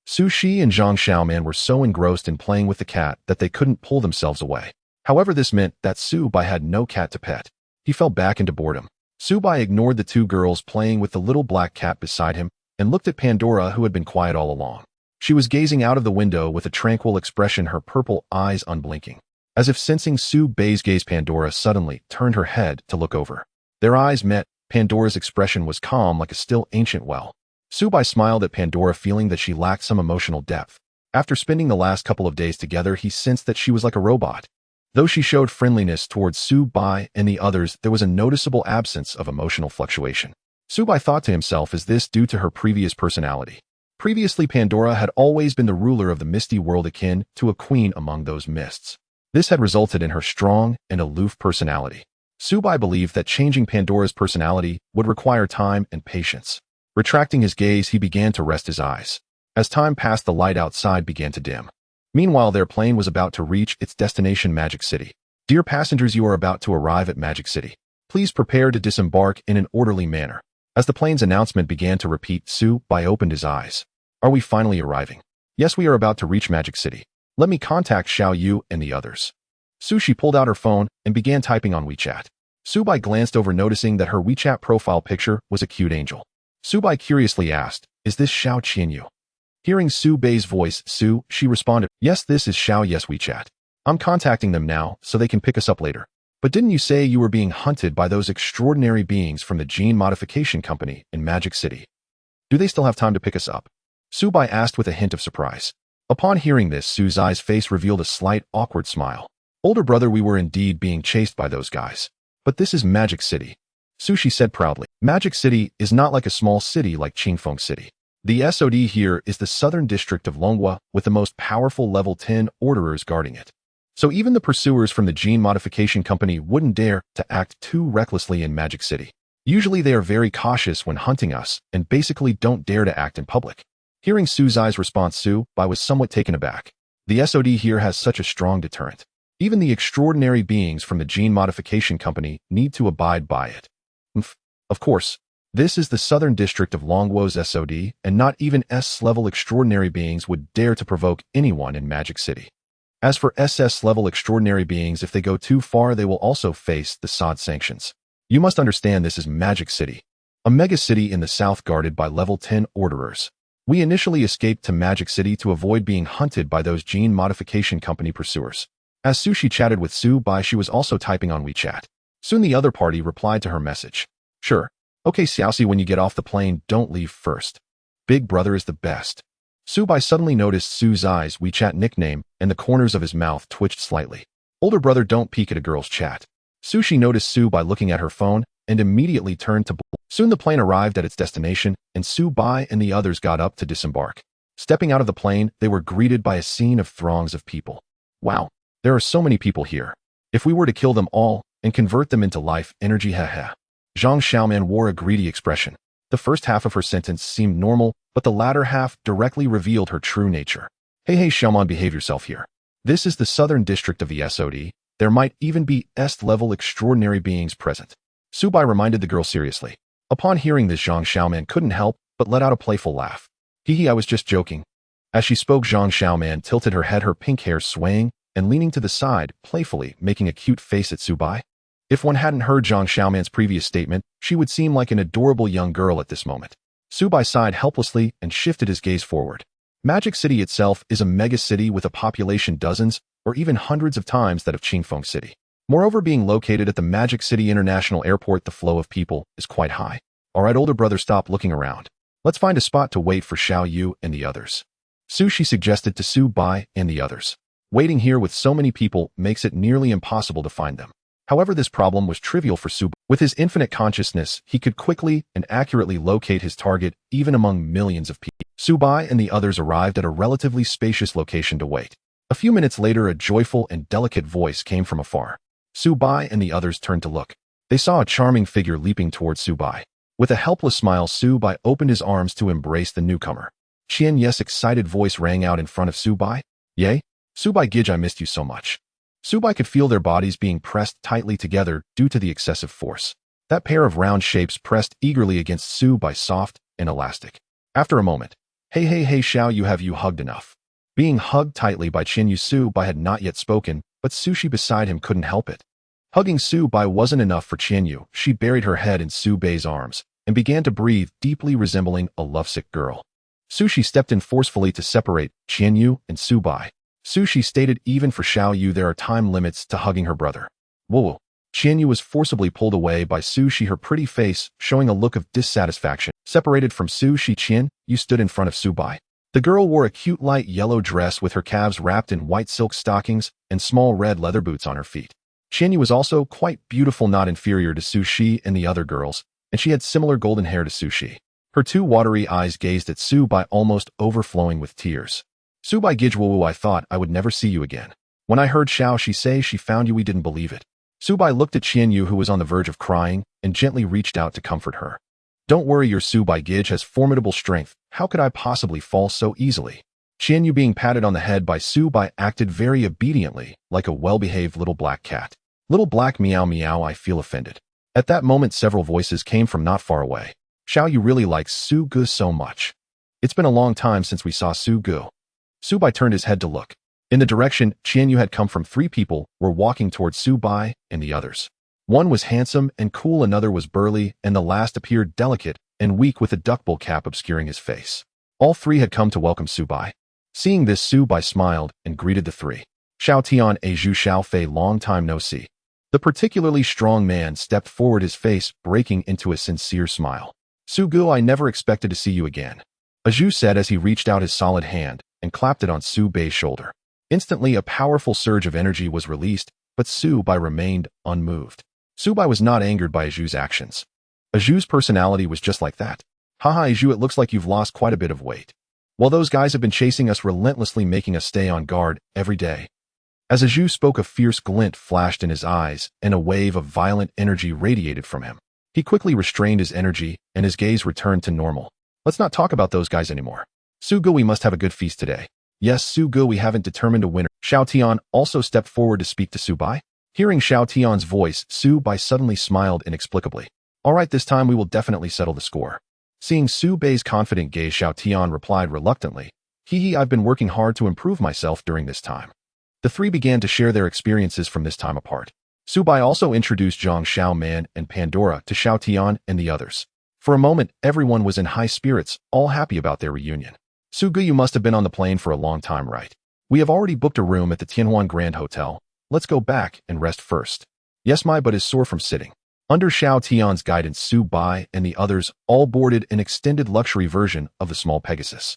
Sushi and Zhang Xiaoman were so engrossed in playing with the cat that they couldn't pull themselves away. However, this meant that Subai had no cat to pet. He fell back into boredom. Subai ignored the two girls playing with the little black cat beside him and looked at Pandora, who had been quiet all along. She was gazing out of the window with a tranquil expression, her purple eyes unblinking. As if sensing Subai's gaze, Pandora suddenly turned her head to look over. Their eyes met. Pandora's expression was calm like a still ancient well. Subai smiled at Pandora, feeling that she lacked some emotional depth. After spending the last couple of days together, he sensed that she was like a robot. Though she showed friendliness towards Subai and the others, there was a noticeable absence of emotional fluctuation. Subai thought to himself, is this due to her previous personality? Previously, Pandora had always been the ruler of the misty world, akin to a queen among those mists. This had resulted in her strong and aloof personality. Subai believed that changing Pandora's personality would require time and patience. Retracting his gaze, he began to rest his eyes. As time passed, the light outside began to dim. Meanwhile, their plane was about to reach its destination, Magic City. Dear passengers, you are about to arrive at Magic City. Please prepare to disembark in an orderly manner. As the plane's announcement began to repeat, Subai opened his eyes. Are we finally arriving? Yes, we are about to reach Magic City. Let me contact Xiao Yu and the others. Sushi pulled out her phone and began typing on WeChat. Subai glanced over, noticing that her WeChat profile picture was a cute angel. Subai curiously asked, is this Xiao Qianyu? Hearing Subai's voice, she responded, yes, this is Xiao. Yes, WeChat. I'm contacting them now so they can pick us up later. But didn't you say you were being hunted by those extraordinary beings from the gene modification company in Magic City? Do they still have time to pick us up? Subai asked with a hint of surprise. Upon hearing this, Suzai's face revealed a slight, awkward smile. Older brother, we were indeed being chased by those guys. But this is Magic City. Sushi said proudly. Magic City is not like a small city like Qingfeng City. The SOD here is the southern district of Longhua, with the most powerful level 10 orderers guarding it. So even the pursuers from the gene modification company wouldn't dare to act too recklessly in Magic City. Usually they are very cautious when hunting us and basically don't dare to act in public. Hearing Suzai's response, Subai was somewhat taken aback. The SOD here has such a strong deterrent. Even the extraordinary beings from the gene modification company need to abide by it. Of course, this is the southern district of Longhua's SOD, and not even S-level extraordinary beings would dare to provoke anyone in Magic City. As for SS-level extraordinary beings, if they go too far, they will also face the SOD sanctions. You must understand, this is Magic City, a mega city in the south guarded by level 10 orderers. We initially escaped to Magic City to avoid being hunted by those gene modification company pursuers. As Sushi chatted with Subai, she was also typing on WeChat. Soon the other party replied to her message. Sure. Okay, Xiaoxi, when you get off the plane, don't leave first. Big brother is the best. Subai suddenly noticed Suzai's WeChat nickname, and the corners of his mouth twitched slightly. Older brother, don't peek at a girl's chat. Sushi noticed Subai looking at her phone and immediately turned to. Soon the plane arrived at its destination, and Subai and the others got up to disembark. Stepping out of the plane, they were greeted by a scene of throngs of people. Wow, there are so many people here. If we were to kill them all and convert them into life energy, haha. Zhang Xiaoman wore a greedy expression. The first half of her sentence seemed normal, but the latter half directly revealed her true nature. Hey Xiaoman, behave yourself here. This is the southern district of the SOD. There might even be S-level extraordinary beings present. Subai reminded the girl seriously. Upon hearing this, Zhang Xiaoman couldn't help but let out a playful laugh. Hee, I was just joking. As she spoke, Zhang Xiaoman tilted her head, her pink hair swaying and leaning to the side, playfully making a cute face at Subai. If one hadn't heard Zhang Xiaoman's previous statement, she would seem like an adorable young girl at this moment. Subai sighed helplessly and shifted his gaze forward. Magic City itself is a mega city with a population dozens or even hundreds of times that of Qingfeng City. Moreover, being located at the Magic City International Airport, the flow of people is quite high. Alright, older brother, stop looking around. Let's find a spot to wait for Xiao Yu and the others. Sushi suggested to Subai and the others. Waiting here with so many people makes it nearly impossible to find them. However, this problem was trivial for Subai. With his infinite consciousness, he could quickly and accurately locate his target even among millions of people. Subai and the others arrived at a relatively spacious location to wait. A few minutes later, a joyful and delicate voice came from afar. Su Bai and the others turned to look. They saw a charming figure leaping towards Su Bai. With a helpless smile, Su Bai opened his arms to embrace the newcomer. Qian Yes' excited voice rang out in front of Su Bai. Yay? Su Bai Gij, I missed you so much. Su Bai could feel their bodies being pressed tightly together due to the excessive force. That pair of round shapes pressed eagerly against Su Bai, soft and elastic. After a moment, hey Xiao, you hugged enough. Being hugged tightly by Qian Yu, Su Bai had not yet spoken, but Sushi beside him couldn't help it. Hugging Su Bai wasn't enough for Qian Yu. She buried her head in Su Bai's arms and began to breathe deeply, resembling a lovesick girl. Sushi stepped in forcefully to separate Qian Yu and Su Bai. Sushi stated even for Xiao Yu there are time limits to hugging her brother. Whoa! Qian Yu was forcibly pulled away by Sushi, her pretty face showing a look of dissatisfaction. Separated from Sushi, Qian Yu stood in front of Su Bai. The girl wore a cute light yellow dress with her calves wrapped in white silk stockings and small red leather boots on her feet. Qian Yu was also quite beautiful, not inferior to Sushi and the other girls, and she had similar golden hair to Sushi. Her two watery eyes gazed at Su Bai, almost overflowing with tears. Su Bai Gijwu, I thought I would never see you again. When I heard Xiao Shi say she found you, we didn't believe it. Su Bai looked at Qian Yu, who was on the verge of crying, and gently reached out to comfort her. Don't worry, your Su Bai Gij has formidable strength. How could I possibly fall so easily? Qian Yu, being patted on the head by Su Bai, acted very obediently, like a well-behaved little black cat. Little black meow meow, I feel offended. At that moment, several voices came from not far away. Xiao Yu really likes Su Gu so much. It's been a long time since we saw Su Gu. Su Bai turned his head to look. In the direction Qian Yu had come from, three people were walking towards Su Bai and the others. One was handsome and cool, another was burly, and the last appeared delicate and weak with a duckbill cap obscuring his face. All three had come to welcome Su Bai. Seeing this, Su Bai smiled and greeted the three. Xiao Tian a Zhu Xiao Fei, long time no see. The particularly strong man stepped forward, his face breaking into a sincere smile. Su Gu, I never expected to see you again. Zhu said as he reached out his solid hand and clapped it on Su Bai's shoulder. Instantly, a powerful surge of energy was released, but Su Bai remained unmoved. Su Bai was not angered by Zhu's actions. Zhu's personality was just like that. Haha, Zhu, it looks like you've lost quite a bit of weight. Well, those guys have been chasing us relentlessly, making us stay on guard every day. As Zhu spoke, a fierce glint flashed in his eyes, and a wave of violent energy radiated from him. He quickly restrained his energy, and his gaze returned to normal. Let's not talk about those guys anymore. Su Gu, we must have a good feast today. Yes, Su Gu, we haven't determined a winner. Xiao Tian also stepped forward to speak to Su Bai. Hearing Xiao Tian's voice, Su Bai suddenly smiled inexplicably. All right, this time we will definitely settle the score. Seeing Su Bai's confident gaze, Xiao Tian replied reluctantly. I've been working hard to improve myself during this time. The three began to share their experiences from this time apart. Su Bai also introduced Zhang Xiaoman and Pandora to Xiao Tian and the others. For a moment, everyone was in high spirits, all happy about their reunion. Su Gu, you must have been on the plane for a long time, right? We have already booked a room at the Tianhuan Grand Hotel. Let's go back and rest first. Yes, my butt is sore from sitting. Under Xiao Tian's guidance, Su Bai and the others all boarded an extended luxury version of the small Pegasus.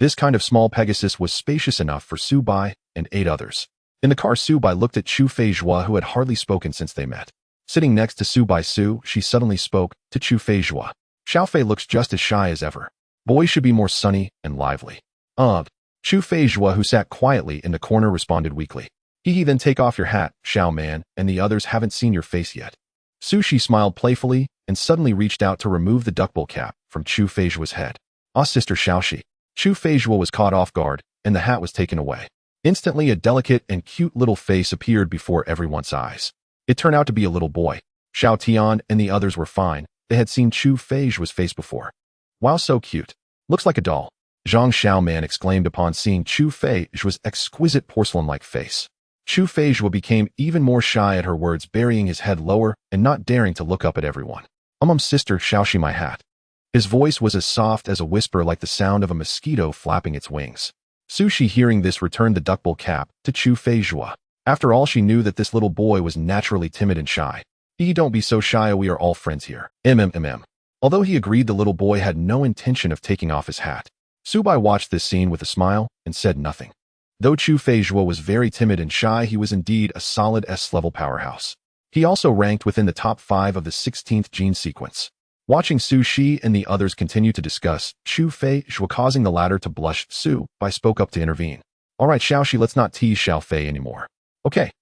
This kind of small Pegasus was spacious enough for Su Bai and 8 others. In the car, Su Bai looked at Chu Feizhua, who had hardly spoken since they met. Sitting next to Su Bai, she suddenly spoke to Chu Feizhua. Xiao Fei looks just as shy as ever. Boys should be more sunny and lively. Chu Feizhua, who sat quietly in the corner, responded weakly. Then take off your hat, Xiao Man, and the others haven't seen your face yet. Sushi smiled playfully and suddenly reached out to remove the duckbill cap from Chu Feizhua's head. Sister Xiaoxi. Chu Feizhua was caught off guard, and the hat was taken away. Instantly, a delicate and cute little face appeared before everyone's eyes. It turned out to be a little boy. Xiao Tian and the others were fine. They had seen Chu Feizhua's face before. Wow, so cute. Looks like a doll. Zhang Xiaoman exclaimed upon seeing Chu Feizhua's exquisite porcelain-like face. Chu Feizhua became even more shy at her words, burying his head lower and not daring to look up at everyone. Sister Xiaoxi, my hat. His voice was as soft as a whisper, like the sound of a mosquito flapping its wings. Sushi, hearing this, returned the duckbill cap to Chu Feizhua. After all, she knew that this little boy was naturally timid and shy. Don't be so shy, we are all friends here. Although he agreed, the little boy had no intention of taking off his hat. Su Bai watched this scene with a smile and said nothing. Though Chu Feizhua was very timid and shy, he was indeed a solid S-level powerhouse. He also ranked within the top 5 of the 16th gene sequence. Watching Su Shi and the others continue to discuss Chu Feizhua, causing the latter to blush, Su Bai spoke up to intervene. Alright Xiaoxi, let's not tease Xiao Fei anymore. Okay.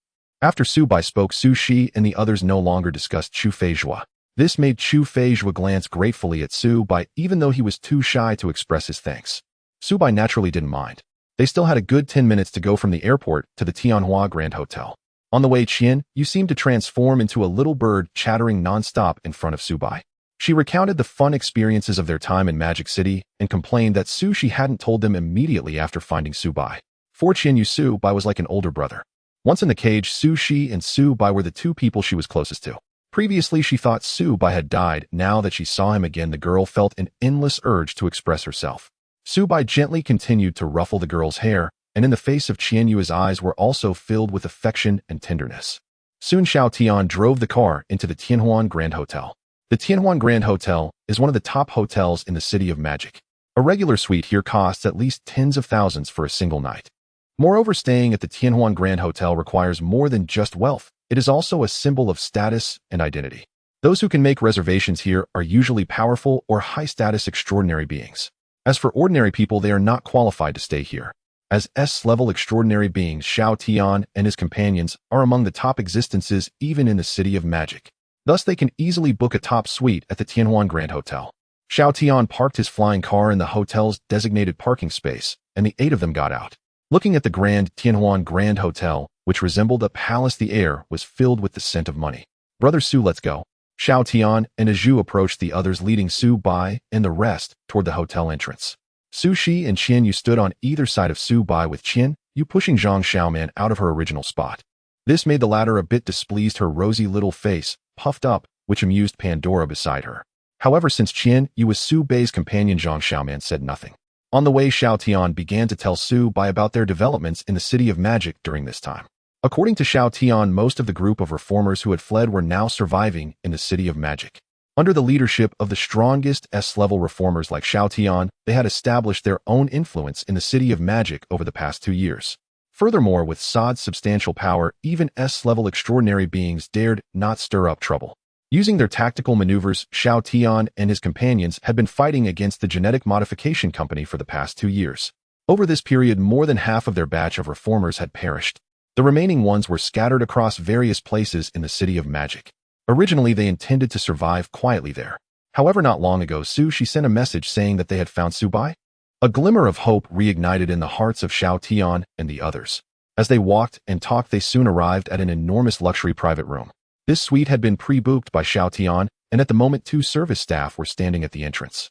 After Su Bai spoke, Su Shi and the others no longer discussed Chu Feizhua. This made Chu Feizhua glance gratefully at Su Bai even though he was too shy to express his thanks. Su Bai naturally didn't mind. They still had a good 10 minutes to go from the airport to the Tianhua Grand Hotel. On the way, Qian, you seemed to transform into a little bird chattering non-stop in front of Su Bai. She recounted the fun experiences of their time in Magic City and complained that Su Shi hadn't told them immediately after finding Su Bai. For Qian Yu, Su Bai was like an older brother. Once in the cage, Su Shi and Su Bai were the two people she was closest to. Previously, she thought Su Bai had died. Now that she saw him again, the girl felt an endless urge to express herself. Su Bai gently continued to ruffle the girl's hair, and in the face of Qian Yu, his eyes were also filled with affection and tenderness. Soon Xiao Tian drove the car into the Tianhuan Grand Hotel. The Tianhuan Grand Hotel is one of the top hotels in the City of Magic. A regular suite here costs at least tens of thousands for a single night. Moreover, staying at the Tianhuan Grand Hotel requires more than just wealth. It is also a symbol of status and identity. Those who can make reservations here are usually powerful or high-status extraordinary beings. As for ordinary people, they are not qualified to stay here. As S-level extraordinary beings, Xiao Tian and his companions are among the top existences even in the City of Magic. Thus, they can easily book a top suite at the Tianhuan Grand Hotel. Xiao Tian parked his flying car in the hotel's designated parking space, and the 8 of them got out. Looking at the Grand Tianhuan Grand Hotel, which resembled a palace, the air was filled with the scent of money. Brother Su, let's go. Xiao Tian and Azhu approached the others, leading Su Bai and the rest toward the hotel entrance. Su Shi and Qian Yu stood on either side of Su Bai, with Qian Yu pushing Zhang Xiaoman out of her original spot. This made the latter a bit displeased, her rosy little face puffed up, which amused Pandora beside her. However, since Qian Yu was Su Bai's companion, Zhang Xiaoman said nothing. On the way, Xiao Tian began to tell Su Bai about their developments in the City of Magic during this time. According to Xiao Tian, most of the group of reformers who had fled were now surviving in the City of Magic. Under the leadership of the strongest S-level reformers like Xiao Tian, they had established their own influence in the City of Magic over the past 2 years. Furthermore, with Sod's substantial power, even S-level extraordinary beings dared not stir up trouble. Using their tactical maneuvers, Xiao Tian and his companions had been fighting against the genetic modification company for the past 2 years. Over this period, more than half of their batch of reformers had perished. The remaining ones were scattered across various places in the City of Magic. Originally, they intended to survive quietly there. However, not long ago, Su Shi sent a message saying that they had found Su Bai. A glimmer of hope reignited in the hearts of Xiao Tian and the others. As they walked and talked, they soon arrived at an enormous luxury private room. This suite had been pre-booked by Xiao Tian, and at the moment 2 service staff were standing at the entrance.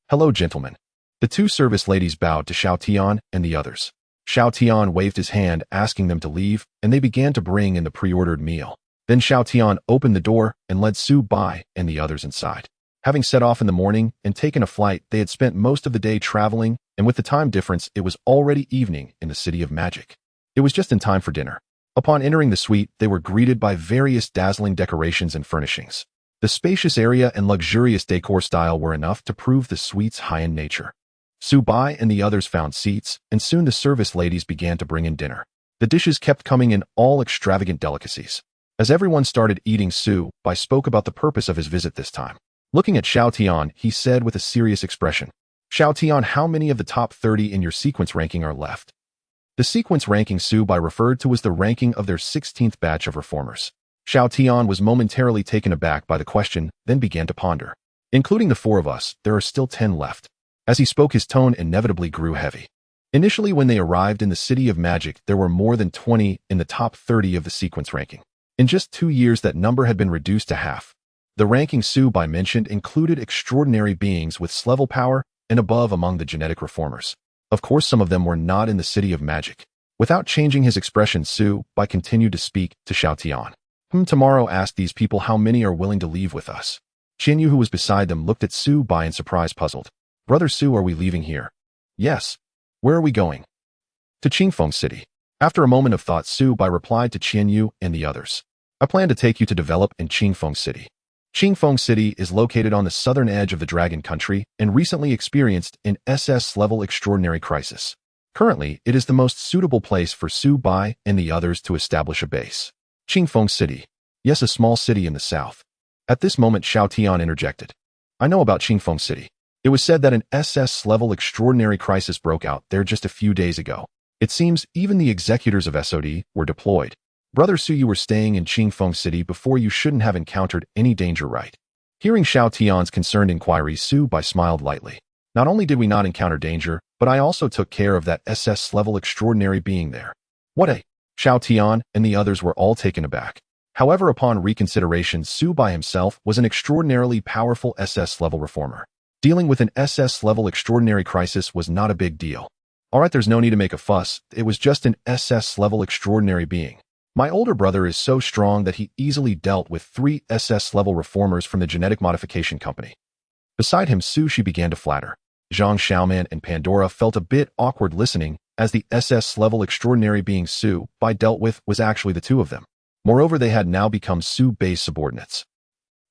"Hello, gentlemen." The 2 service ladies bowed to Xiao Tian and the others. Xiao Tian waved his hand, asking them to leave, and they began to bring in the pre-ordered meal. Then Xiao Tian opened the door and led Su Bai and the others inside. Having set off in the morning and taken a flight, they had spent most of the day traveling, and with the time difference, it was already evening in the City of Magic. It was just in time for dinner. Upon entering the suite, they were greeted by various dazzling decorations and furnishings. The spacious area and luxurious decor style were enough to prove the suite's high-end nature. Su Bai and the others found seats, and soon the service ladies began to bring in dinner. The dishes kept coming in, all extravagant delicacies. As everyone started eating, Su Bai spoke about the purpose of his visit this time. Looking at Xiao Tian, he said with a serious expression, "Xiao Tian, how many of the top 30 in your sequence ranking are left?" The sequence ranking Su Bai referred to was the ranking of their 16th batch of reformers. Xiao Tian was momentarily taken aback by the question, then began to ponder. "Including the 4 of us, there are still 10 left." As he spoke, his tone inevitably grew heavy. Initially, when they arrived in the City of Magic, there were more than 20 in the top 30 of the sequence ranking. In just 2 years, that number had been reduced to half. The ranking Su Bai mentioned included extraordinary beings with S-level power and above among the genetic reformers. Of course, some of them were not in the City of Magic. Without changing his expression, Su Bai continued to speak to Xiao Tian. Tomorrow, ask these people how many are willing to leave with us." Qian Yu, who was beside them, looked at Su Bai in surprise, puzzled. "Brother Su, are we leaving here?" "Yes." "Where are we going?" "To Qingfeng City." After a moment of thought, Su Bai replied to Qian Yu and the others. "I plan to take you to develop in Qingfeng City." Qingfeng City is located on the southern edge of the Dragon Country and recently experienced an SS-level extraordinary crisis. Currently, it is the most suitable place for Su Bai and the others to establish a base. Qingfeng City. Yes, a small city in the south. At this moment, Xiao Tian interjected. "I know about Qingfeng City. It was said that an SS-level extraordinary crisis broke out there just a few days ago. It seems even the executors of SOD were deployed. Brother Su, you were staying in Qingfeng City before you shouldn't have encountered any danger, right? Hearing Xiao Tian's concerned inquiries, Su Bai smiled lightly. Not only did we not encounter danger, but I also took care of that SS-level extraordinary being there. What a... Xiao Tian and the others were all taken aback. However, upon reconsideration, Su Bai himself was an extraordinarily powerful SS-level reformer. Dealing with an SS-level extraordinary crisis was not a big deal. Alright, there's no need to make a fuss, it was just an SS-level extraordinary being. My older brother is so strong that he easily dealt with 3 SS-level reformers from the genetic modification company. Beside him, She began to flatter. Zhang Xiaoman and Pandora felt a bit awkward listening, as the SS-level extraordinary being Su Bai dealt with was actually the 2 of them. Moreover, they had now become Su Bai's subordinates.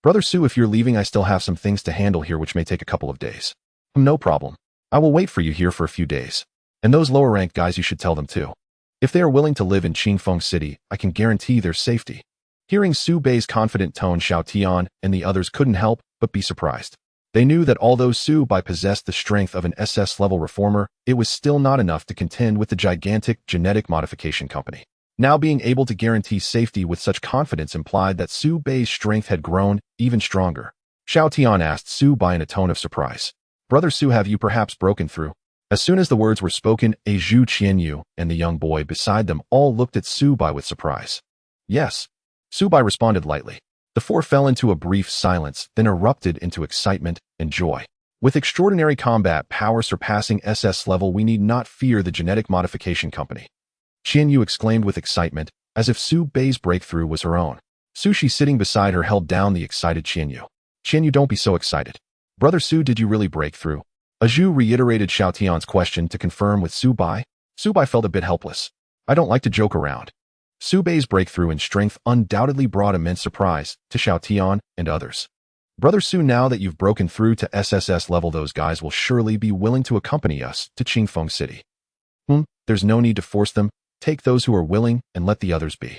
Brother Su, if you're leaving, I still have some things to handle here which may take a couple of days. No problem. I will wait for you here for a few days. And those lower-ranked guys, you should tell them too. If they are willing to live in Qingfeng City, I can guarantee their safety. Hearing Su Bai's confident tone, Xiao Tian and the others couldn't help but be surprised. They knew that although Su Bai possessed the strength of an SS-level reformer, it was still not enough to contend with the gigantic genetic modification company. Now being able to guarantee safety with such confidence implied that Su Bai's strength had grown even stronger. Xiao Tian asked Su Bai in a tone of surprise. Brother Su, have you perhaps broken through? As soon as the words were spoken, Zhu Qianyu and the young boy beside them all looked at Su Bai with surprise. Yes. Su Bai responded lightly. The 4 fell into a brief silence, then erupted into excitement and joy. With extraordinary combat power surpassing SS level, we need not fear the genetic modification company. Qianyu exclaimed with excitement, as if Su Bai's breakthrough was her own. Sushi sitting beside her held down the excited Qianyu. Qianyu, don't be so excited. Brother Su, did you really break through? Zhu reiterated Xiao Tian's question to confirm with Su Bai. Su Bai felt a bit helpless. I don't like to joke around. Su Bai's breakthrough in strength undoubtedly brought immense surprise to Xiao Tian and others. Brother Su, now that you've broken through to SSS level, those guys will surely be willing to accompany us to Qingfeng City. There's no need to force them. Take those who are willing and let the others be.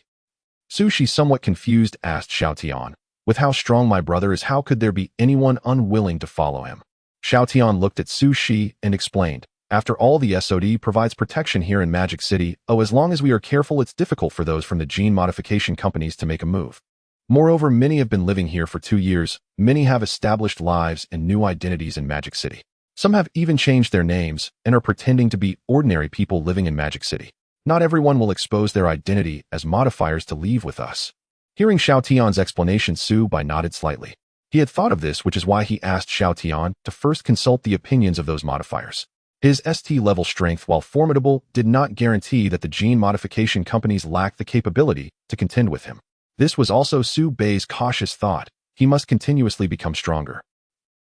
Sushi, somewhat confused, asked Xiao Tian. With how strong my brother is, how could there be anyone unwilling to follow him? Xiao Tian looked at Su Shi and explained, after all, the SOD provides protection here in Magic City. As long as we are careful, it's difficult for those from the gene modification companies to make a move. Moreover, many have been living here for 2 years. Many have established lives and new identities in Magic City. Some have even changed their names and are pretending to be ordinary people living in Magic City. Not everyone will expose their identity as modifiers to leave with us. Hearing Xiao Tian's explanation, Su Bai nodded slightly. He had thought of this, which is why he asked Xiao Tian to first consult the opinions of those modifiers. His ST-level strength, while formidable, did not guarantee that the gene modification companies lacked the capability to contend with him. This was also Su Bai's cautious thought. He must continuously become stronger.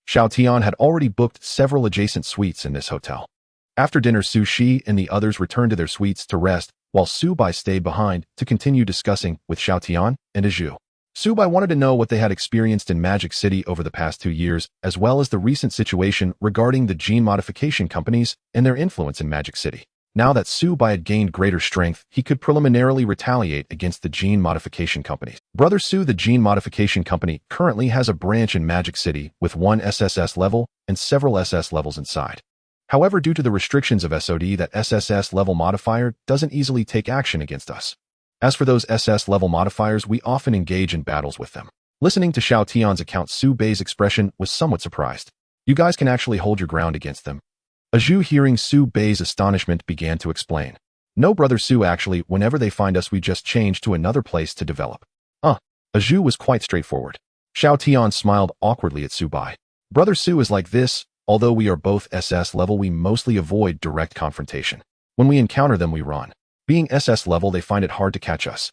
Xiao Tian had already booked several adjacent suites in this hotel. After dinner, Su Shi and the others returned to their suites to rest, while Su Bai stayed behind to continue discussing with Xiao Tian and Zhu. Su Bai wanted to know what they had experienced in Magic City over the past 2 years, as well as the recent situation regarding the gene modification companies and their influence in Magic City. Now that Su Bai had gained greater strength, he could preliminarily retaliate against the gene modification companies. Brother Su, the gene modification company, currently has a branch in Magic City with 1 SSS level and several SS levels inside. However, due to the restrictions of SOD, that SSS level modifier doesn't easily take action against us. As for those SS level modifiers, we often engage in battles with them. Listening to Xiao Tian's account, Su Bai's expression was somewhat surprised. You guys can actually hold your ground against them. Zhu, hearing Su Bai's astonishment, began to explain. No, Brother Su, actually, whenever they find us, we just change to another place to develop. Zhu was quite straightforward. Xiao Tian smiled awkwardly at Su Bai. Brother Su is like this. Although we are both SS level, we mostly avoid direct confrontation. When we encounter them, we run. Being SS level, they find it hard to catch us.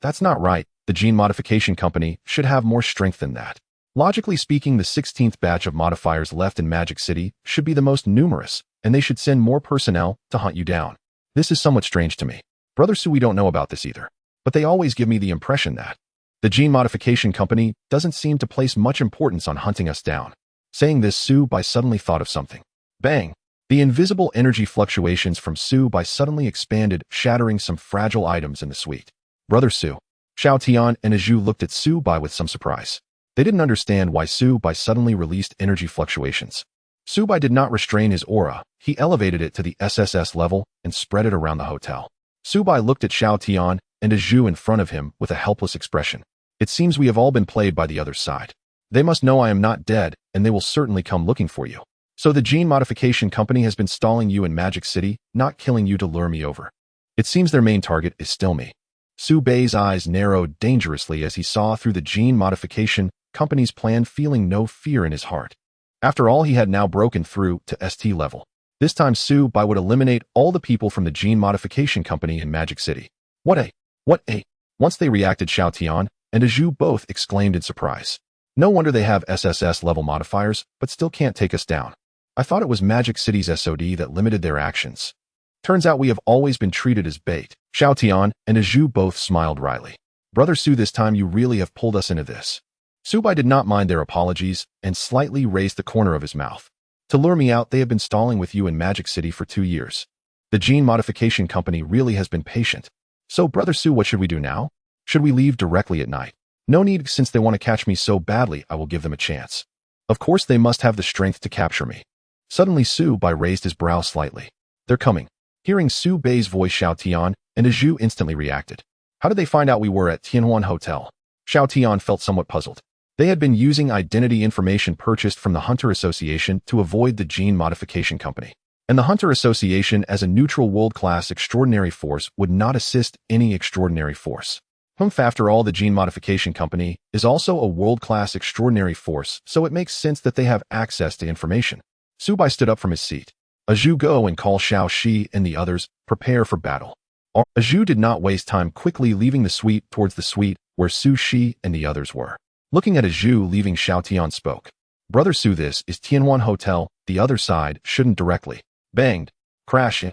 That's not right. The gene modification company should have more strength than that. Logically speaking, the 16th batch of modifiers left in Magic City should be the most numerous, and they should send more personnel to hunt you down. This is somewhat strange to me. Brother Su, we don't know about this either. But they always give me the impression that the gene modification company doesn't seem to place much importance on hunting us down. Saying this, Su Bai suddenly thought of something. Bang! The invisible energy fluctuations from Su Bai suddenly expanded, shattering some fragile items in the suite. Brother Su. Xiao Tian and Zhu looked at Su Bai with some surprise. They didn't understand why Su Bai suddenly released energy fluctuations. Subai did not restrain his aura. He elevated it to the SSS level and spread it around the hotel. Subai looked at Xiao Tian and a Zhu in front of him with a helpless expression. It seems we have all been played by the other side. They must know I am not dead, and they will certainly come looking for you. So the gene modification company has been stalling you in Magic City, not killing you to lure me over. It seems their main target is still me. Su Bei's eyes narrowed dangerously as he saw through the gene modification company's plan, feeling no fear in his heart. After all, he had now broken through to ST level. This time Su Bei would eliminate all the people from the gene modification company in Magic City. What a... Once they reacted, Xiao Tian and a Zhu both exclaimed in surprise. No wonder they have SSS level modifiers, but still can't take us down. I thought it was Magic City's SOD that limited their actions. Turns out we have always been treated as bait. Xiao Tian and a Zhu both smiled wryly. Brother Su, this time you really have pulled us into this. Su Bei did not mind their apologies and slightly raised the corner of his mouth. To lure me out, they have been stalling with you in Magic City for 2 years. The gene modification company really has been patient. So, Brother Su, what should we do now? Should we leave directly at night? No need, since they want to catch me so badly, I will give them a chance. Of course, they must have the strength to capture me. Suddenly, Su Bei raised his brow slightly. They're coming. Hearing Su Bei's voice, Xiao Tian and a Zhu instantly reacted. How did they find out we were at Tianhuan Hotel? Xiao Tian felt somewhat puzzled. They had been using identity information purchased from the Hunter Association to avoid the gene modification company. And the Hunter Association, as a neutral world-class extraordinary force, would not assist any extraordinary force. After all, the gene modification company is also a world-class extraordinary force, so it makes sense that they have access to information. Su Bei stood up from his seat. A Zhu, go and call Xiao Shi and the others, prepare for battle. A Zhu did not waste time, quickly leaving the suite towards the suite where Su Shi and the others were. Looking at a Zhu leaving, Xiao Tian spoke. Brother Su, this is Tianhuan Hotel, the other side shouldn't directly. Banged. Crash it.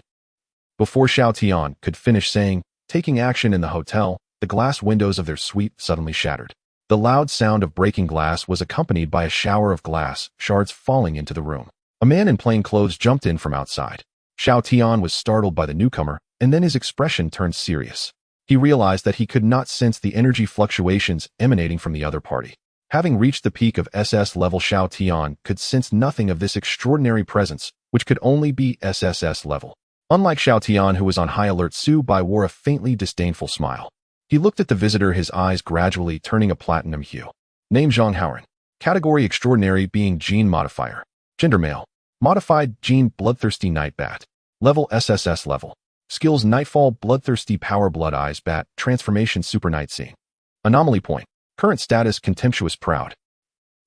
Before Xiao Tian could finish saying, taking action in the hotel, the glass windows of their suite suddenly shattered. The loud sound of breaking glass was accompanied by a shower of glass shards falling into the room. A man in plain clothes jumped in from outside. Xiao Tian was startled by the newcomer, and then his expression turned serious. He realized that he could not sense the energy fluctuations emanating from the other party. Having reached the peak of SS level, Xiao Tian could sense nothing of this extraordinary presence, which could only be SSS level. Unlike Xiao Tian, who was on high alert, Su Bei wore a faintly disdainful smile. He looked at the visitor, his eyes gradually turning a platinum hue. Name Zhang Haoren. Category extraordinary, being gene modifier. Gender male. Modified gene bloodthirsty night bat. Level SSS level. Skills nightfall bloodthirsty power blood eyes bat transformation super night seeing. Anomaly point. Current status contemptuous proud.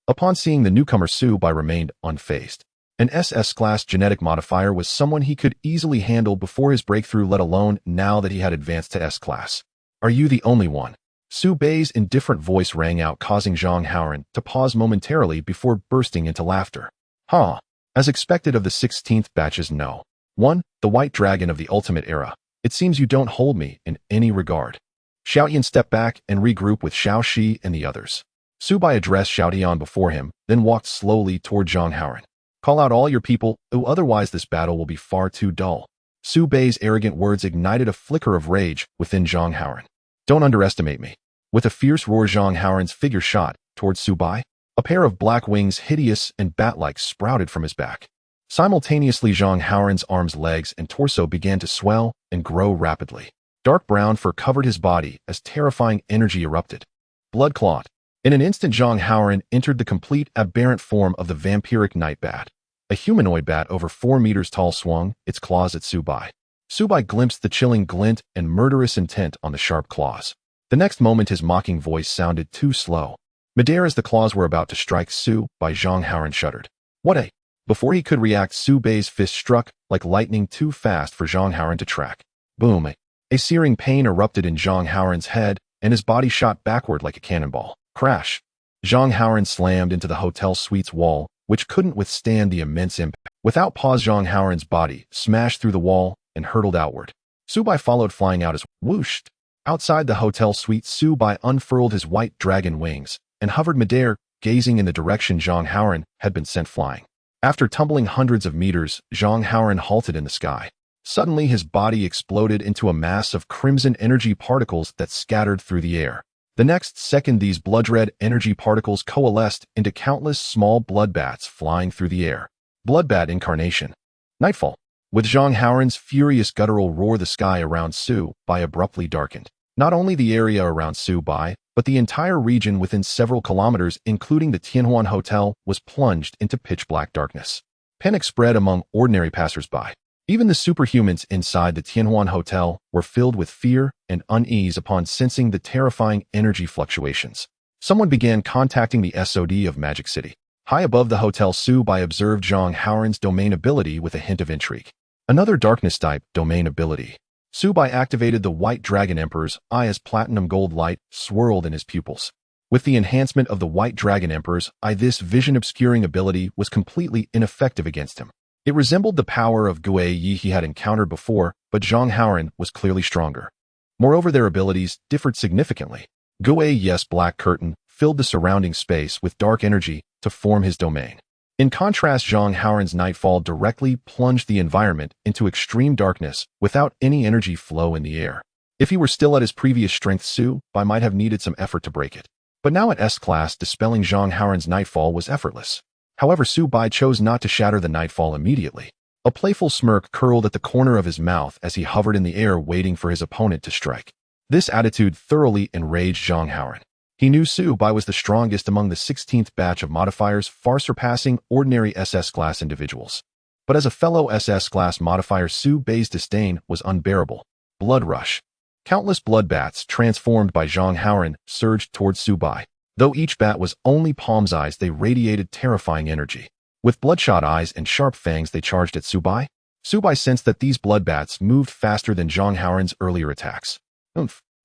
Upon seeing the newcomer, Su Bei remained unfazed. An SS class genetic modifier was someone he could easily handle before his breakthrough, let alone now that he had advanced to S class. Are you the only one? Su Bei's indifferent voice rang out, causing Zhang Haoren to pause momentarily before bursting into laughter. Huh. As expected of the 16th batches, no. 1. The White Dragon of the Ultimate Era. It seems you don't hold me in any regard. Xiaoyan stepped back and regrouped with Xiao Shi and the others. Su Bei addressed Xiao Tian before him, then walked slowly toward Zhang Haoren. Call out all your people, or otherwise this battle will be far too dull. Su Bei's arrogant words ignited a flicker of rage within Zhang Haoren. Don't underestimate me. With a fierce roar, Zhang Haoren's figure shot towards Su Bei. A pair of black wings, hideous and bat-like, sprouted from his back. Simultaneously, Zhang Haoren's arms, legs, and torso began to swell and grow rapidly. Dark brown fur covered his body as terrifying energy erupted. Blood clot. In an instant, Zhang Haoren entered the complete aberrant form of the vampiric night bat. A humanoid bat over 4 meters tall swung its claws at Su Bei. Su Bei glimpsed the chilling glint and murderous intent on the sharp claws. The next moment, his mocking voice sounded too slow. Midair, as the claws were about to strike Su Bei, Zhang Haoren shuddered. What a... Before he could react, Su Bei's fist struck like lightning, too fast for Zhang Haoren to track. Boom. A searing pain erupted in Zhang Haoren's head, and his body shot backward like a cannonball. Crash. Zhang Haoren slammed into the hotel suite's wall, which couldn't withstand the immense impact. Without pause, Zhang Haoren's body smashed through the wall and hurtled outward. Su Bei followed, flying out as whooshed. Outside the hotel suite, Su Bei unfurled his white dragon wings and hovered midair, gazing in the direction Zhang Haoren had been sent flying. After tumbling hundreds of meters, Zhang Haoren halted in the sky. Suddenly, his body exploded into a mass of crimson energy particles that scattered through the air. The next second, these blood-red energy particles coalesced into countless small blood bats flying through the air. Bloodbat Incarnation. Nightfall. With Zhang Haoran's furious guttural roar, the sky around Su Bai abruptly darkened. Not only the area around Su Bai, but the entire region within several kilometers, including the Tianhuan Hotel, was plunged into pitch-black darkness. Panic spread among ordinary passers-by. Even the superhumans inside the Tianhuan Hotel were filled with fear and unease upon sensing the terrifying energy fluctuations. Someone began contacting the SOD of Magic City. High above the hotel, Su Bai observed Zhang Haoran's domain ability with a hint of intrigue. Another darkness-type domain ability. Su Bai activated the White Dragon Emperor's eye as platinum gold light swirled in his pupils. With the enhancement of the White Dragon Emperor's eye, this vision-obscuring ability was completely ineffective against him. It resembled the power of Gui Yi he had encountered before, but Zhang Haoran was clearly stronger. Moreover, their abilities differed significantly. Gui Yi's black curtain filled the surrounding space with dark energy to form his domain. In contrast, Zhang Haoran's Nightfall directly plunged the environment into extreme darkness without any energy flow in the air. If he were still at his previous strength, Su Bai might have needed some effort to break it. But now at S-Class, dispelling Zhang Haoran's Nightfall was effortless. However, Su Bai chose not to shatter the Nightfall immediately. A playful smirk curled at the corner of his mouth as he hovered in the air waiting for his opponent to strike. This attitude thoroughly enraged Zhang Haoran. He knew Su Bai was the strongest among the 16th batch of modifiers, far surpassing ordinary SS-class individuals. But as a fellow SS-class modifier, Su Bai's disdain was unbearable. Blood rush. Countless blood bats, transformed by Zhang Haoran, surged towards Su Bai. Though each bat was only palm sized, they radiated terrifying energy. With bloodshot eyes and sharp fangs, they charged at Su Bai. Su Bai sensed that these blood bats moved faster than Zhang Haoran's earlier attacks.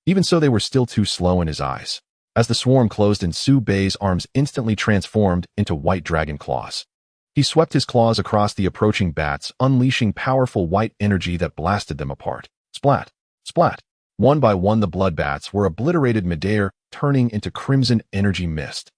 Even so, they were still too slow in his eyes. As the swarm closed in, Su Bai's arms instantly transformed into white dragon claws. He swept his claws across the approaching bats, unleashing powerful white energy that blasted them apart. Splat! Splat! One by one, the blood bats were obliterated midair, turning into crimson energy mist.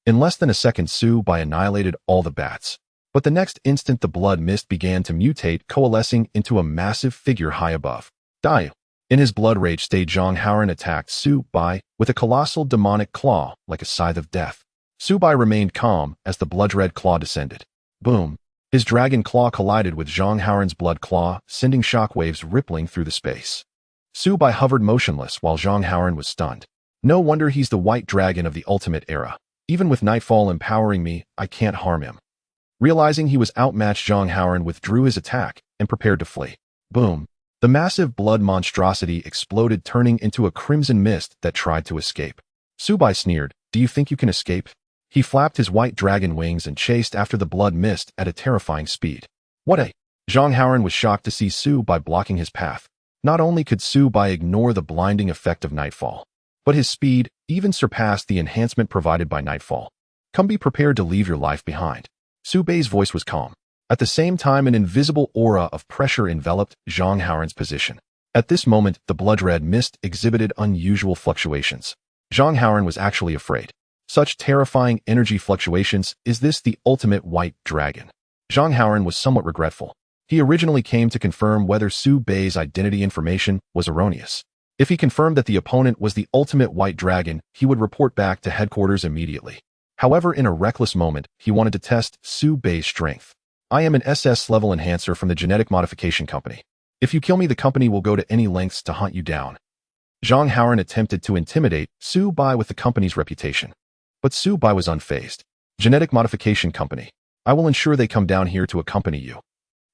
In less than a second, Su Bai annihilated all the bats. But the next instant, the blood mist began to mutate, coalescing into a massive figure high above. Die! In his blood rage state, Zhang Haoran attacked Su Bai with a colossal demonic claw like a scythe of death. Su Bai remained calm as the blood-red claw descended. Boom! His dragon claw collided with Zhang Haoran's blood claw, sending shockwaves rippling through the space. Su Bai hovered motionless while Zhang Haoran was stunned. No wonder he's the white dragon of the ultimate era. Even with Nightfall empowering me, I can't harm him. Realizing he was outmatched, Zhang Haoran withdrew his attack and prepared to flee. Boom! The massive blood monstrosity exploded, turning into a crimson mist that tried to escape. Su Bai sneered, "Do you think you can escape?" He flapped his white dragon wings and chased after the blood mist at a terrifying speed. What a... Zhang Haoran was shocked to see Su Bai blocking his path. Not only could Su Bai ignore the blinding effect of Nightfall, but his speed even surpassed the enhancement provided by Nightfall. Come, be prepared to leave your life behind. Su Bai's voice was calm. At the same time, an invisible aura of pressure enveloped Zhang Haoran's position. At this moment, the blood-red mist exhibited unusual fluctuations. Zhang Haoran was actually afraid. Such terrifying energy fluctuations, is this the ultimate white dragon? Zhang Haoran was somewhat regretful. He originally came to confirm whether Su Bai's identity information was erroneous. If he confirmed that the opponent was the ultimate white dragon, he would report back to headquarters immediately. However, in a reckless moment, he wanted to test Su Bai's strength. I am an SS-level enhancer from the Genetic Modification Company. If you kill me, the company will go to any lengths to hunt you down. Zhang Haoran attempted to intimidate Su Bai with the company's reputation. But Su Bai was unfazed. Genetic Modification Company. I will ensure they come down here to accompany you.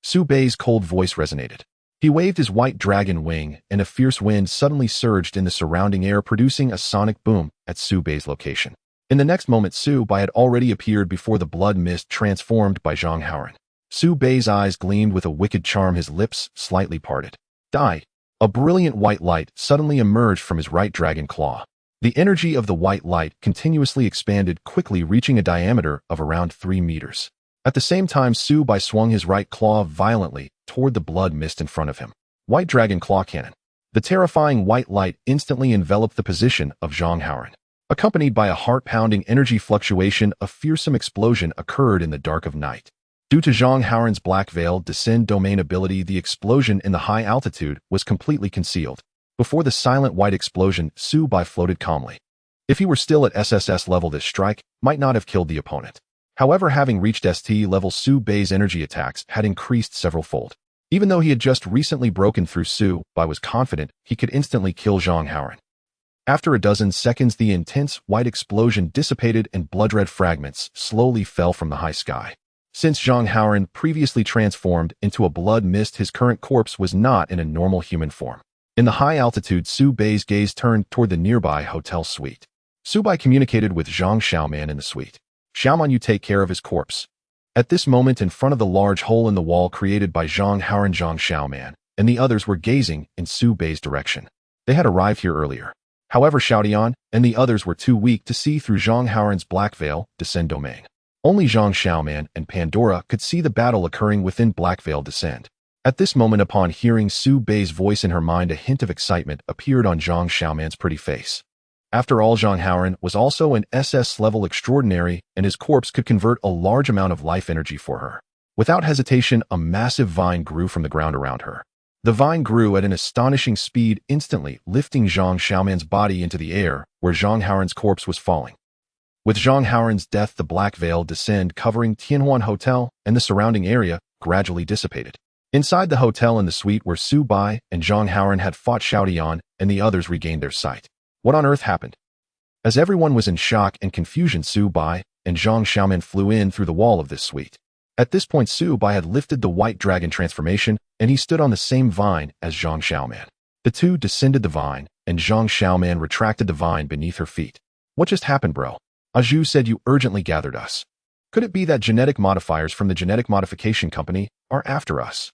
Su Bai's cold voice resonated. He waved his white dragon wing, and a fierce wind suddenly surged in the surrounding air, producing a sonic boom at Su Bai's location. In the next moment, Su Bai had already appeared before the blood mist transformed by Zhang Haoran. Su Bai's eyes gleamed with a wicked charm, his lips slightly parted. Die! A brilliant white light suddenly emerged from his right dragon claw. The energy of the white light continuously expanded, quickly reaching a diameter of around 3 meters. At the same time, Su Bai swung his right claw violently toward the blood mist in front of him. White dragon claw cannon. The terrifying white light instantly enveloped the position of Zhang Haoran. Accompanied by a heart-pounding energy fluctuation, a fearsome explosion occurred in the dark of night. Due to Zhang Haoran's Black Veil Descend domain ability, the explosion in the high altitude was completely concealed. Before the silent white explosion, Su Bai floated calmly. If he were still at SSS level, this strike might not have killed the opponent. However, having reached ST level, Su Bai's energy attacks had increased several-fold. Even though he had just recently broken through, Su Bai was confident he could instantly kill Zhang Haoran. After a dozen seconds, the intense white explosion dissipated and blood-red fragments slowly fell from the high sky. Since Zhang Haoran previously transformed into a blood mist, his current corpse was not in a normal human form. In the high altitude, Su Bai's gaze turned toward the nearby hotel suite. Su Bai communicated with Zhang Xiaoman in the suite. "Xiaoman, you take care of his corpse." At this moment, in front of the large hole in the wall created by Zhang Haoran, Zhang Xiaoman and the others were gazing in Su Bai's direction. They had arrived here earlier. However, Xiaotian and the others were too weak to see through Zhang Haoran's black veil descend domain. Only Zhang Xiaoman and Pandora could see the battle occurring within Black Veil descend. At this moment, upon hearing Su Bai's voice in her mind, a hint of excitement appeared on Zhang Xiaoman's pretty face. After all, Zhang Haoran was also an SS level extraordinary, and his corpse could convert a large amount of life energy for her. Without hesitation, a massive vine grew from the ground around her. The vine grew at an astonishing speed, instantly lifting Zhang Xiaoman's body into the air, where Zhang Haoran's corpse was falling. With Zhang Haoran's death, the black veil descend, covering Tianhuan Hotel, and the surrounding area gradually dissipated. Inside the hotel and the suite where Su Bai and Zhang Haoran had fought, Xiaotian and the others regained their sight. What on earth happened? As everyone was in shock and confusion, Su Bai and Zhang Xiaoman flew in through the wall of this suite. At this point, Su Bai had lifted the white dragon transformation, and he stood on the same vine as Zhang Xiaoman. The two descended the vine, and Zhang Xiaoman retracted the vine beneath her feet. "What just happened, bro? Aju said you urgently gathered us. Could it be that genetic modifiers from the genetic modification company are after us?"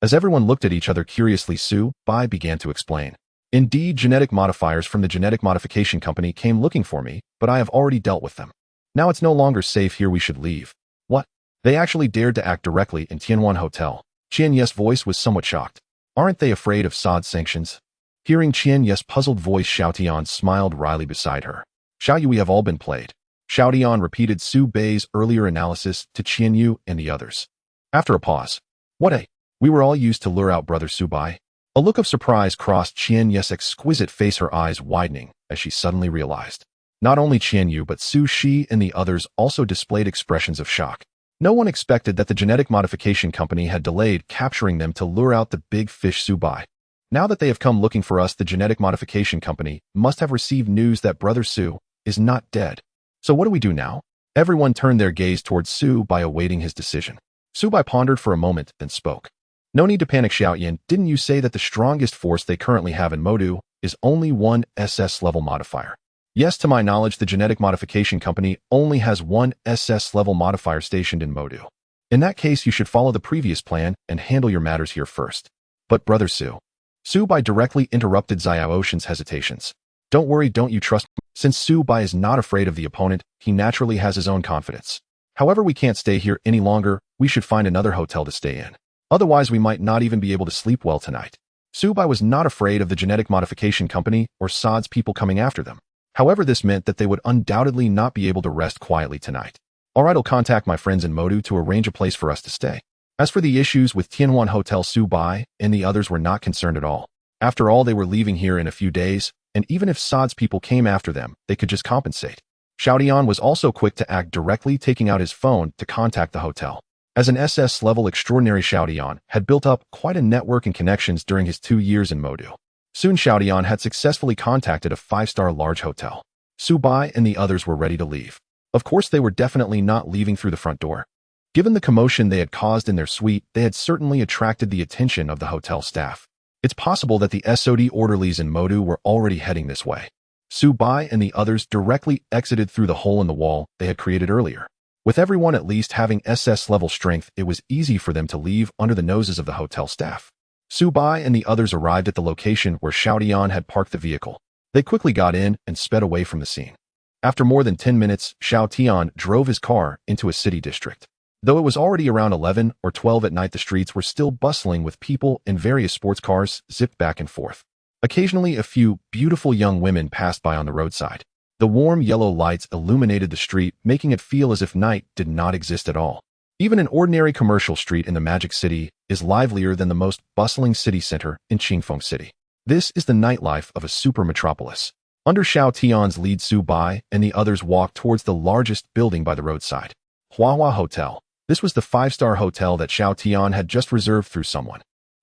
As everyone looked at each other curiously, Su Bai began to explain. "Indeed, genetic modifiers from the genetic modification company came looking for me, but I have already dealt with them. Now it's no longer safe here, we should leave." "What? They actually dared to act directly in Tianhuan Hotel?" Qian Ye's voice was somewhat shocked. "Aren't they afraid of SOD sanctions?" Hearing Qian Ye's puzzled voice, Xiaotian smiled wryly beside her. "Xiao Yu, we have all been played." Xiaotian repeated Su Bai's earlier analysis to Qian Yu and the others. After a pause, we were all used to lure out brother Su Bai." A look of surprise crossed Qian Ye's exquisite face, her eyes widening as she suddenly realized. Not only Qian Yu but Su Shi and the others also displayed expressions of shock. No one expected that the genetic modification company had delayed capturing them to lure out the big fish Su Bai. Now that they have come looking for us, the genetic modification company must have received news that brother Su is not dead. So what do we do now? Everyone turned their gaze towards Su Bai, awaiting his decision. Su Bai pondered for a moment, then spoke. "No need to panic, Xiaoyan. Didn't you say that the strongest force they currently have in Modu is only one SS level modifier?" "Yes, to my knowledge, the genetic modification company only has one SS level modifier stationed in Modu. In that case, you should follow the previous plan and handle your matters here first." "But brother Su." Su Bai directly interrupted Xiao Ocean's hesitations. "Don't worry, don't you trust me?" Since Su Bai is not afraid of the opponent, he naturally has his own confidence. "However, we can't stay here any longer. We should find another hotel to stay in. Otherwise, we might not even be able to sleep well tonight." Su Bai was not afraid of the genetic modification company or SOD's people coming after them. However, this meant that they would undoubtedly not be able to rest quietly tonight. "Alright, I'll contact my friends in Modu to arrange a place for us to stay." As for the issues with Tianhuan Hotel, Su Bai and the others were not concerned at all. After all, they were leaving here in a few days, and even if SOD's people came after them, they could just compensate. Xiaotian was also quick to act directly, taking out his phone to contact the hotel. As an SS-level extraordinary, Xiaotian had built up quite a network and connections during his 2 years in Modu. Soon, Xiaotian had successfully contacted a 5-star large hotel. Su Bai and the others were ready to leave. Of course, they were definitely not leaving through the front door. Given the commotion they had caused in their suite, they had certainly attracted the attention of the hotel staff. It's possible that the SOD orderlies in Modu were already heading this way. Su Bai and the others directly exited through the hole in the wall they had created earlier. With everyone at least having SS-level strength, it was easy for them to leave under the noses of the hotel staff. Su Bai and the others arrived at the location where Xiaotian had parked the vehicle. They quickly got in and sped away from the scene. After more than 10 minutes, Xiaotian drove his car into a city district. Though it was already around 11 or 12 at night, the streets were still bustling with people, and various sports cars zipped back and forth. Occasionally, a few beautiful young women passed by on the roadside. The warm yellow lights illuminated the street, making it feel as if night did not exist at all. Even an ordinary commercial street in the Magic City is livelier than the most bustling city center in Qingfeng City. This is the nightlife of a super metropolis. Under Xiaotian's lead, Su Bai and the others walked towards the largest building by the roadside. Hua Hotel. This was the five-star hotel that Xiao Tian had just reserved through someone.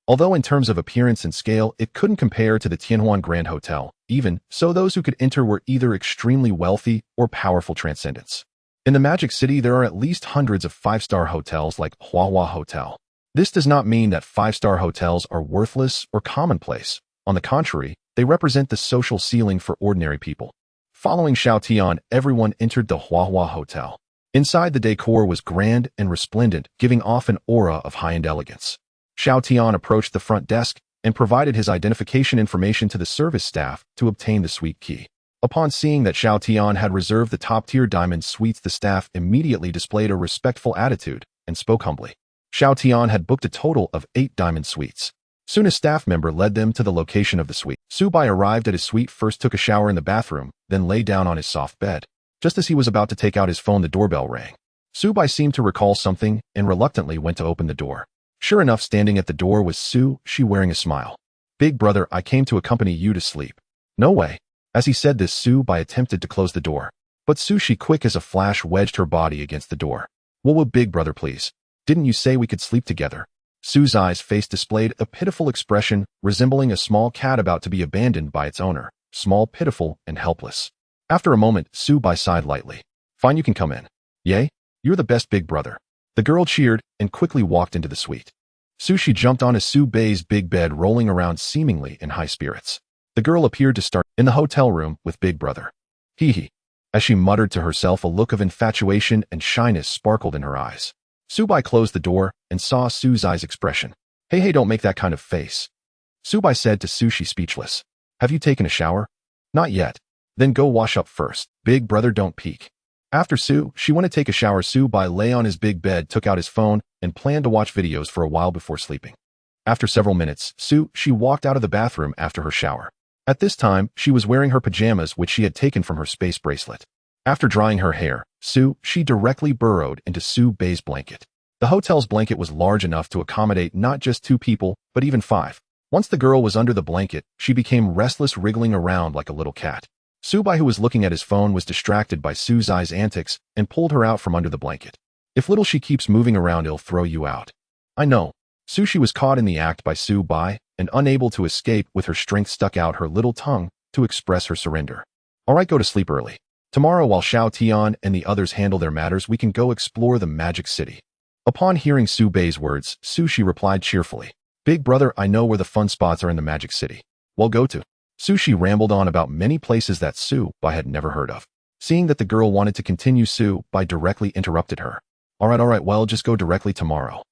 Although in terms of appearance and scale, it couldn't compare to the Tianhuan Grand Hotel, even so those who could enter were either extremely wealthy or powerful transcendents. In the Magic City, there are at least hundreds of five-star hotels like Hua Hotel. This does not mean that five-star hotels are worthless or commonplace. On the contrary, they represent the social ceiling for ordinary people. Following Xiao Tian, everyone entered the Hua Hotel. Inside, the decor was grand and resplendent, giving off an aura of high-end elegance. Xiao Tian approached the front desk and provided his identification information to the service staff to obtain the suite key. Upon seeing that Xiao Tian had reserved the top-tier diamond suites, the staff immediately displayed a respectful attitude and spoke humbly. Xiao Tian had booked a total of 8 diamond suites. Soon a staff member led them to the location of the suite. Su Bai arrived at his suite, first took a shower in the bathroom, then lay down on his soft bed. Just as he was about to take out his phone, the doorbell rang. Su Bai seemed to recall something and reluctantly went to open the door. Sure enough, standing at the door was Su, she wearing a smile. "Big brother, I came to accompany you to sleep." "No way." As he said this, Su Bai attempted to close the door. But Su, she quick as a flash, wedged her body against the door. "Whoa, big brother, please. Didn't you say we could sleep together?" Su's eyes face displayed a pitiful expression, resembling a small cat about to be abandoned by its owner. Small, pitiful, and helpless. After a moment, Su Bai sighed lightly. "Fine, you can come in." "Yay? You're the best, big brother." The girl cheered and quickly walked into the suite. She jumped onto Su Bai's big bed, rolling around seemingly in high spirits. The girl appeared to start in the hotel room with big brother. Hee hee. As she muttered to herself, a look of infatuation and shyness sparkled in her eyes. Su Bai closed the door and saw Su's eyes expression. Hey, don't make that kind of face." Su Bai said to Su, she speechless. "Have you taken a shower?" "Not yet." "Then go wash up first. Big brother, don't peek." After she went to take a shower. Su Bai lay on his big bed, took out his phone, and planned to watch videos for a while before sleeping. After several minutes, she walked out of the bathroom after her shower. At this time, she was wearing her pajamas, which she had taken from her space bracelet. After drying her hair, she directly burrowed into Su Bai's blanket. The hotel's blanket was large enough to accommodate not just 2 people, but even 5. Once the girl was under the blanket, she became restless, wriggling around like a little cat. Su Bai, who was looking at his phone, was distracted by Su's eyes antics and pulled her out from under the blanket. "If little she keeps moving around, it'll throw you out." "I know." She was caught in the act by Su Bai and unable to escape, with her strength stuck out her little tongue to express her surrender. "All right, go to sleep early. Tomorrow, while Xiao Tian and the others handle their matters, we can go explore the Magic City." Upon hearing Su Bai's words, she replied cheerfully. "Big brother, I know where the fun spots are in the Magic City. We'll go to." She rambled on about many places that Su Bai had never heard of. Seeing that the girl wanted to continue, Su Bai directly interrupted her. All right, well, just go directly tomorrow."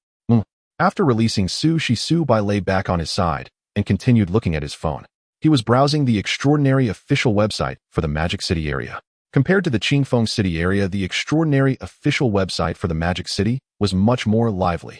After releasing Su Bai lay back on his side and continued looking at his phone. He was browsing the extraordinary official website for the Magic City area. Compared to the Qingfeng City area, the extraordinary official website for the Magic City was much more lively.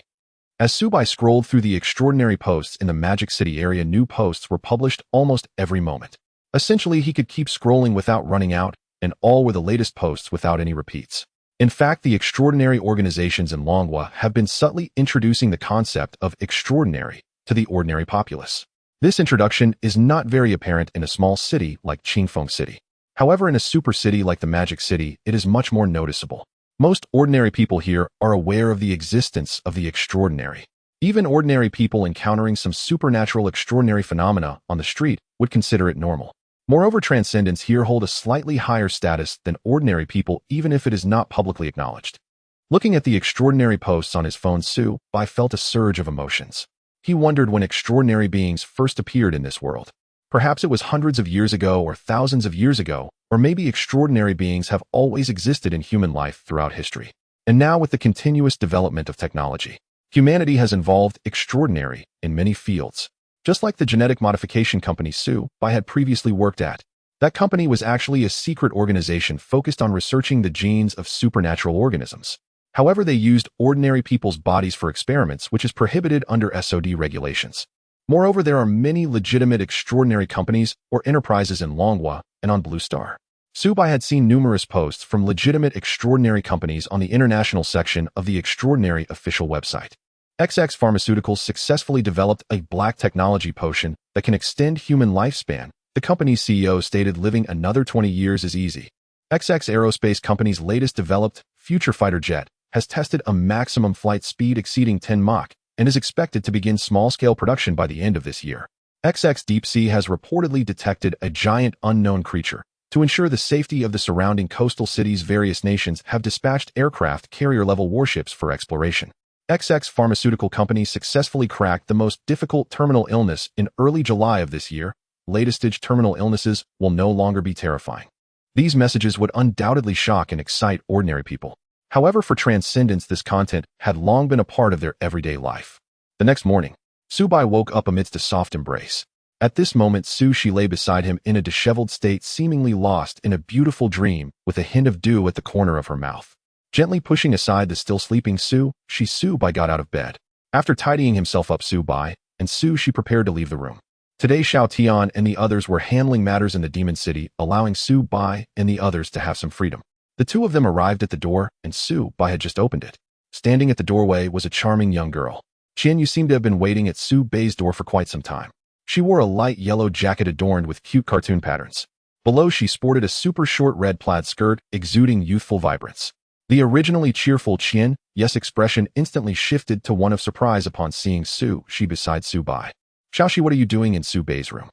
As Su Bai scrolled through the extraordinary posts in the Magic City area, new posts were published almost every moment. Essentially, he could keep scrolling without running out, and all were the latest posts without any repeats. In fact, the extraordinary organizations in Longhua have been subtly introducing the concept of extraordinary to the ordinary populace. This introduction is not very apparent in a small city like Qingfeng City. However, in a super city like the Magic City, it is much more noticeable. Most ordinary people here are aware of the existence of the extraordinary. Even ordinary people encountering some supernatural extraordinary phenomena on the street would consider it normal. Moreover, transcendents here hold a slightly higher status than ordinary people, even if it is not publicly acknowledged. Looking at the extraordinary posts on his phone, Su Bai felt a surge of emotions. He wondered when extraordinary beings first appeared in this world. Perhaps it was hundreds of years ago or thousands of years ago, or maybe extraordinary beings have always existed in human life throughout history. And now, with the continuous development of technology, humanity has evolved extraordinary in many fields. Just like the genetic modification company Su Bai had previously worked at. That company was actually a secret organization focused on researching the genes of supernatural organisms. However, they used ordinary people's bodies for experiments, which is prohibited under SOD regulations. Moreover, there are many legitimate extraordinary companies or enterprises in Longhua and on Blue Star. Su Bai had seen numerous posts from legitimate extraordinary companies on the international section of the extraordinary official website. XX Pharmaceuticals successfully developed a black technology potion that can extend human lifespan. The company's CEO stated living another 20 years is easy. XX Aerospace Company's latest developed future fighter jet has tested a maximum flight speed exceeding 10 Mach and is expected to begin small-scale production by the end of this year. XX Deep Sea has reportedly detected a giant unknown creature. To ensure the safety of the surrounding coastal cities, various nations have dispatched aircraft carrier-level warships for exploration. XX Pharmaceutical Company successfully cracked the most difficult terminal illness in early July of this year. Latest-stage terminal illnesses will no longer be terrifying. These messages would undoubtedly shock and excite ordinary people. However, for Transcendence, this content had long been a part of their everyday life. The next morning, Subai woke up amidst a soft embrace. At this moment, she lay beside him in a disheveled state, seemingly lost in a beautiful dream, with a hint of dew at the corner of her mouth. Gently pushing aside the still sleeping Subai got out of bed. After tidying himself up, Subai and she prepared to leave the room. Today, Xiao Tian and the others were handling matters in the Demon City, allowing Subai and the others to have some freedom. The two of them arrived at the door, and Subai had just opened it. Standing at the doorway was a charming young girl. Qian seemed to have been waiting at Subai's door for quite some time. She wore a light yellow jacket adorned with cute cartoon patterns. Below, she sported a super short red plaid skirt, exuding youthful vibrance. The originally cheerful Qian's expression instantly shifted to one of surprise upon seeing she beside Subai. Xiaoxi, what are you doing in Subai's room?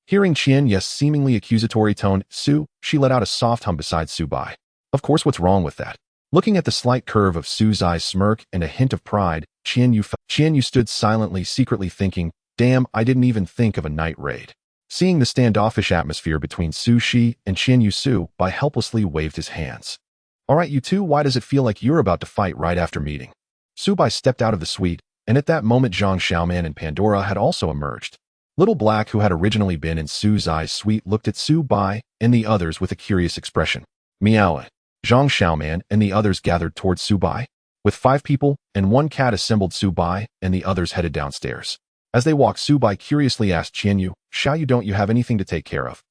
Hearing Qian's seemingly accusatory tone, she let out a soft hum beside Subai. Of course, what's wrong with that? Looking at the slight curve of Su's eyes smirk and a hint of pride, Qian stood silently, secretly thinking, damn, I didn't even think of a night raid. Seeing the standoffish atmosphere between Shi and Subai helplessly waved his hands. Alright, you two, why does it feel like you're about to fight right after meeting? Subai stepped out of the suite, and at that moment Zhang Xiaoman and Pandora had also emerged. Little Black, who had originally been in Su's suite, looked at Subai and the others with a curious expression. Meow. Zhang Xiaoman and the others gathered towards Subai. With 5 people and 1 cat assembled, Subai and the others headed downstairs. As they walked, Subai curiously asked Qianyu, Xiaoyu, don't you have anything to take care of?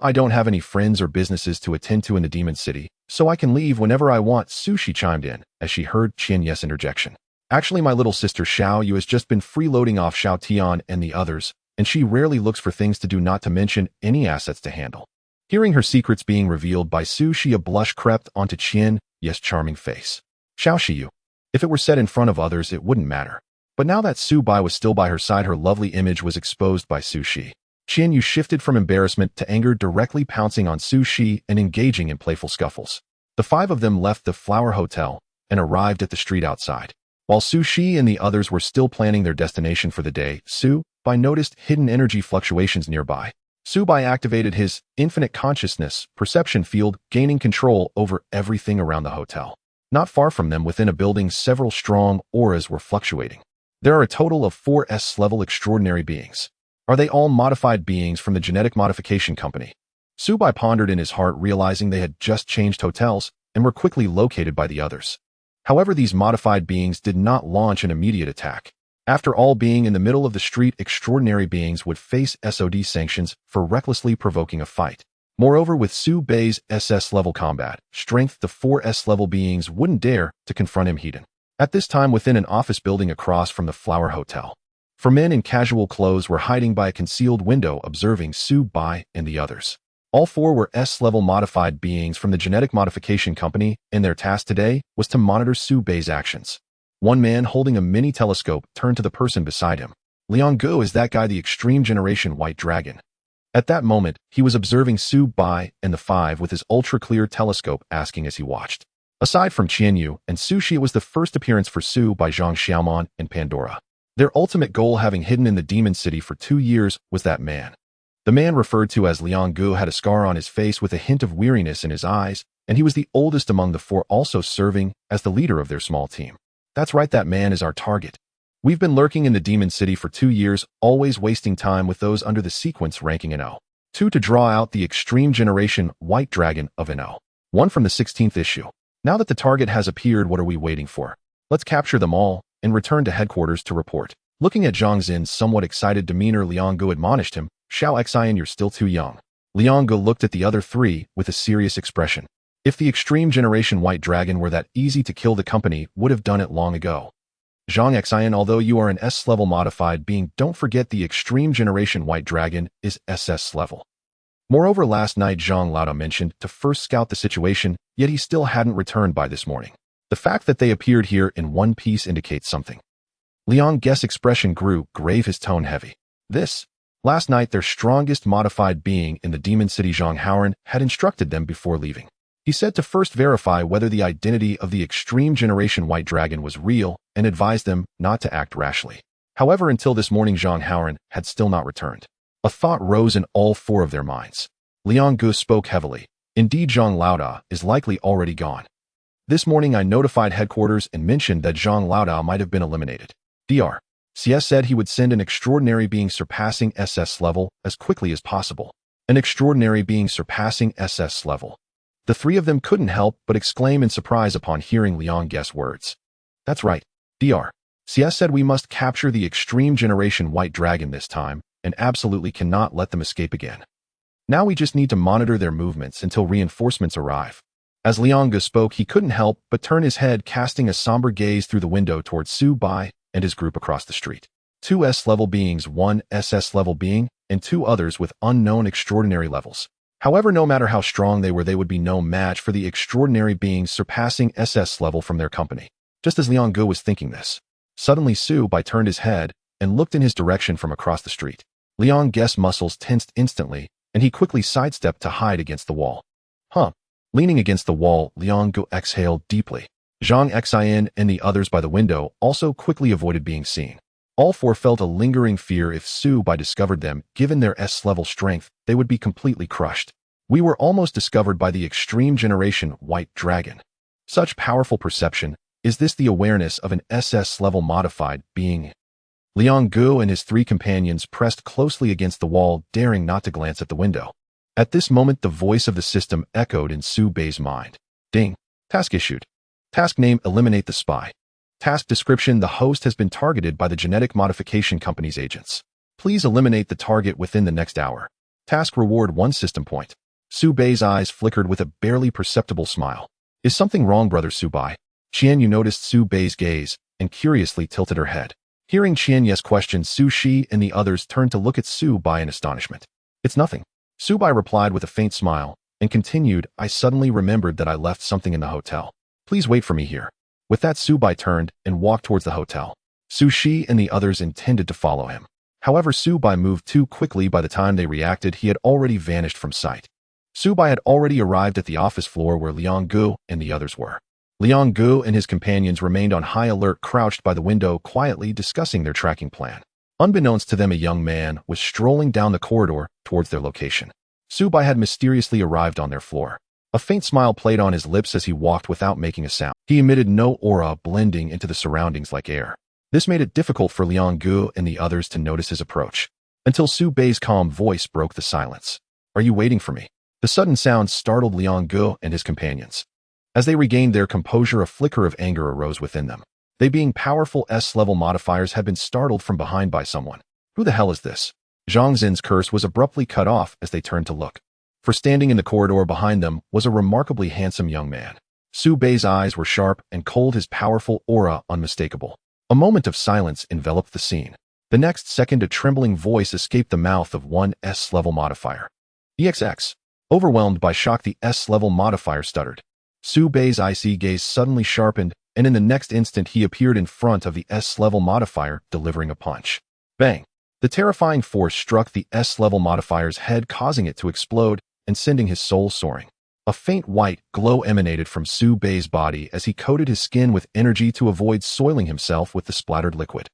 I don't have any friends or businesses to attend to in the Demon City, so I can leave whenever I want, she chimed in, as she heard Qian's interjection. Actually, my little sister Xiaoyu has just been freeloading off Xiao Tian and the others, and she rarely looks for things to do, not to mention any assets to handle. Hearing her secrets being revealed by Shi, a blush crept onto Qian's charming face. Xiaoxiu. If it were said in front of others, it wouldn't matter. But now that Subai was still by her side, her lovely image was exposed by Shi. Qianyu shifted from embarrassment to anger, directly pouncing on Shi and engaging in playful scuffles. The 5 of them left the Flower Hotel and arrived at the street outside. While Shi and the others were still planning their destination for the day, Subai noticed hidden energy fluctuations nearby. Subai activated his infinite consciousness perception field, gaining control over everything around the hotel. Not far from them, within a building, several strong auras were fluctuating. There are a total of 4 S-level extraordinary beings. Are they all modified beings from the genetic modification company? Subai pondered in his heart, realizing they had just changed hotels and were quickly located by the others. However, these modified beings did not launch an immediate attack. After all, being in the middle of the street, extraordinary beings would face SOD sanctions for recklessly provoking a fight. Moreover, with Subai's SS-level combat strength, the 4 S-level beings wouldn't dare to confront him head-on. At this time, within an office building across from the Flower Hotel, 4 men in casual clothes were hiding by a concealed window, observing Subai and the others. All 4 were S-level modified beings from the genetic modification company, and their task today was to monitor Subai's actions. One man holding a mini telescope turned to the person beside him. Liang Gu, is that guy the Extreme Generation White Dragon? At that moment, he was observing Subai and the 5 with his ultra-clear telescope, asking as he watched. Aside from Qianyu and Shi, it was the first appearance for by Zhang Xiaoman and Pandora. Their ultimate goal, having hidden in the Demon City for 2 years, was that man. The man referred to as Liang Gu had a scar on his face with a hint of weariness in his eyes, and he was the oldest among the 4, also serving as the leader of their small team. That's right, that man is our target. We've been lurking in the Demon City for 2 years, always wasting time with those under the sequence ranking NO. 2 to draw out the Extreme Generation White Dragon of NO. 1 from the 16th issue. Now that the target has appeared, what are we waiting for? Let's capture them all and return to headquarters to report. Looking at Zhang Xin's somewhat excited demeanor, Liang Gu admonished him, Xiao Xian, you're still too young. Liang Gu looked at the other 3 with a serious expression. If the Extreme Generation White Dragon were that easy to kill, the company would have done it long ago. Zhang Xian, although you are an S-level modified being, don't forget the Extreme Generation White Dragon is SS level. Moreover, last night Zhang Lauda mentioned to first scout the situation, yet he still hadn't returned by this morning. The fact that they appeared here in one piece indicates something. Liang Guest's expression grew grave, his tone heavy. Last night their strongest modified being in the demon city Zhang Haoran had instructed them before leaving. He said to first verify whether the identity of the extreme generation white dragon was real and advised them not to act rashly. However, until this morning Zhang Haoran had still not returned. A thought rose in all four of their minds. Liang Gu spoke heavily. Indeed, Zhang Laodao is likely already gone. This morning I notified headquarters and mentioned that Zhang Laodao might have been eliminated. Dr. CS said he would send an extraordinary being surpassing SS level as quickly as possible. An extraordinary being surpassing SS level. The three of them couldn't help but exclaim in surprise upon hearing Liang Guest's words. That's right. Dr. CS said we must capture the extreme generation white dragon this time and absolutely cannot let them escape again. Now we just need to monitor their movements until reinforcements arrive. As Liang Gu spoke, he couldn't help but turn his head, casting a somber gaze through the window towards Su Bai and his group across the street. 2 S-level beings, 1 SS-level being, and 2 others with unknown extraordinary levels. However, no matter how strong they were, they would be no match for the extraordinary beings surpassing SS level from their company. Just as Liang Gu was thinking this, suddenly Su Bai turned his head and looked in his direction from across the street. Liang Guest's muscles tensed instantly, and he quickly sidestepped to hide against the wall. Leaning against the wall, Liang Gu exhaled deeply. Zhang Xin and the others by the window also quickly avoided being seen. All four felt a lingering fear if Su Bai discovered them. Given their S-level strength, they would be completely crushed. We were almost discovered by the extreme generation white dragon. Such powerful perception. Is this the awareness of an SS-level modified being? Liang Gu and his 3 companions pressed closely against the wall, daring not to glance at the window. At this moment, the voice of the system echoed in Su Bai's mind. Ding. Task issued. Task name: eliminate the spy. Task description: the host has been targeted by the genetic modification company's agents. Please eliminate the target within the next hour. Task reward: 1 system point. Su Bai's eyes flickered with a barely perceptible smile. Is something wrong, brother Su Bai? Qian Yu noticed Su Bai's gaze and curiously tilted her head. Hearing Qian Yu's question, Su Shi and the others turned to look at Su Bai in astonishment. It's nothing. Su Bai replied with a faint smile and continued, I suddenly remembered that I left something in the hotel. Please wait for me here. With that, Su Bai turned and walked towards the hotel. Su Shi and the others intended to follow him. However, Su Bai moved too quickly. By the time they reacted, he had already vanished from sight. Su Bai had already arrived at the office floor where Liang Gu and the others were. Liang Gu and his companions remained on high alert, crouched by the window, quietly discussing their tracking plan. Unbeknownst to them, a young man was strolling down the corridor towards their location. Su Bai had mysteriously arrived on their floor. A faint smile played on his lips as he walked without making a sound. He emitted no aura, blending into the surroundings like air. This made it difficult for Liang Gu and the others to notice his approach, until Su Bai's calm voice broke the silence. Are you waiting for me? The sudden sound startled Liang Gu and his companions. As they regained their composure, a flicker of anger arose within them. They, being powerful S-level modifiers, had been startled from behind by someone. Who the hell is this? Zhang Xin's curse was abruptly cut off as they turned to look. For standing in the corridor behind them was a remarkably handsome young man. Su Bai's eyes were sharp and cold, his powerful aura unmistakable. A moment of silence enveloped the scene. The next second, a trembling voice escaped the mouth of one S-level modifier. EXX. Overwhelmed by shock, the S-level modifier stuttered. Su Bai's icy gaze suddenly sharpened, and in the next instant he appeared in front of the S-level modifier, delivering a punch. Bang! The terrifying force struck the S-level modifier's head, causing it to explode and sending his soul soaring. A faint white glow emanated from Su Bai's body as he coated his skin with energy to avoid soiling himself with the splattered liquid.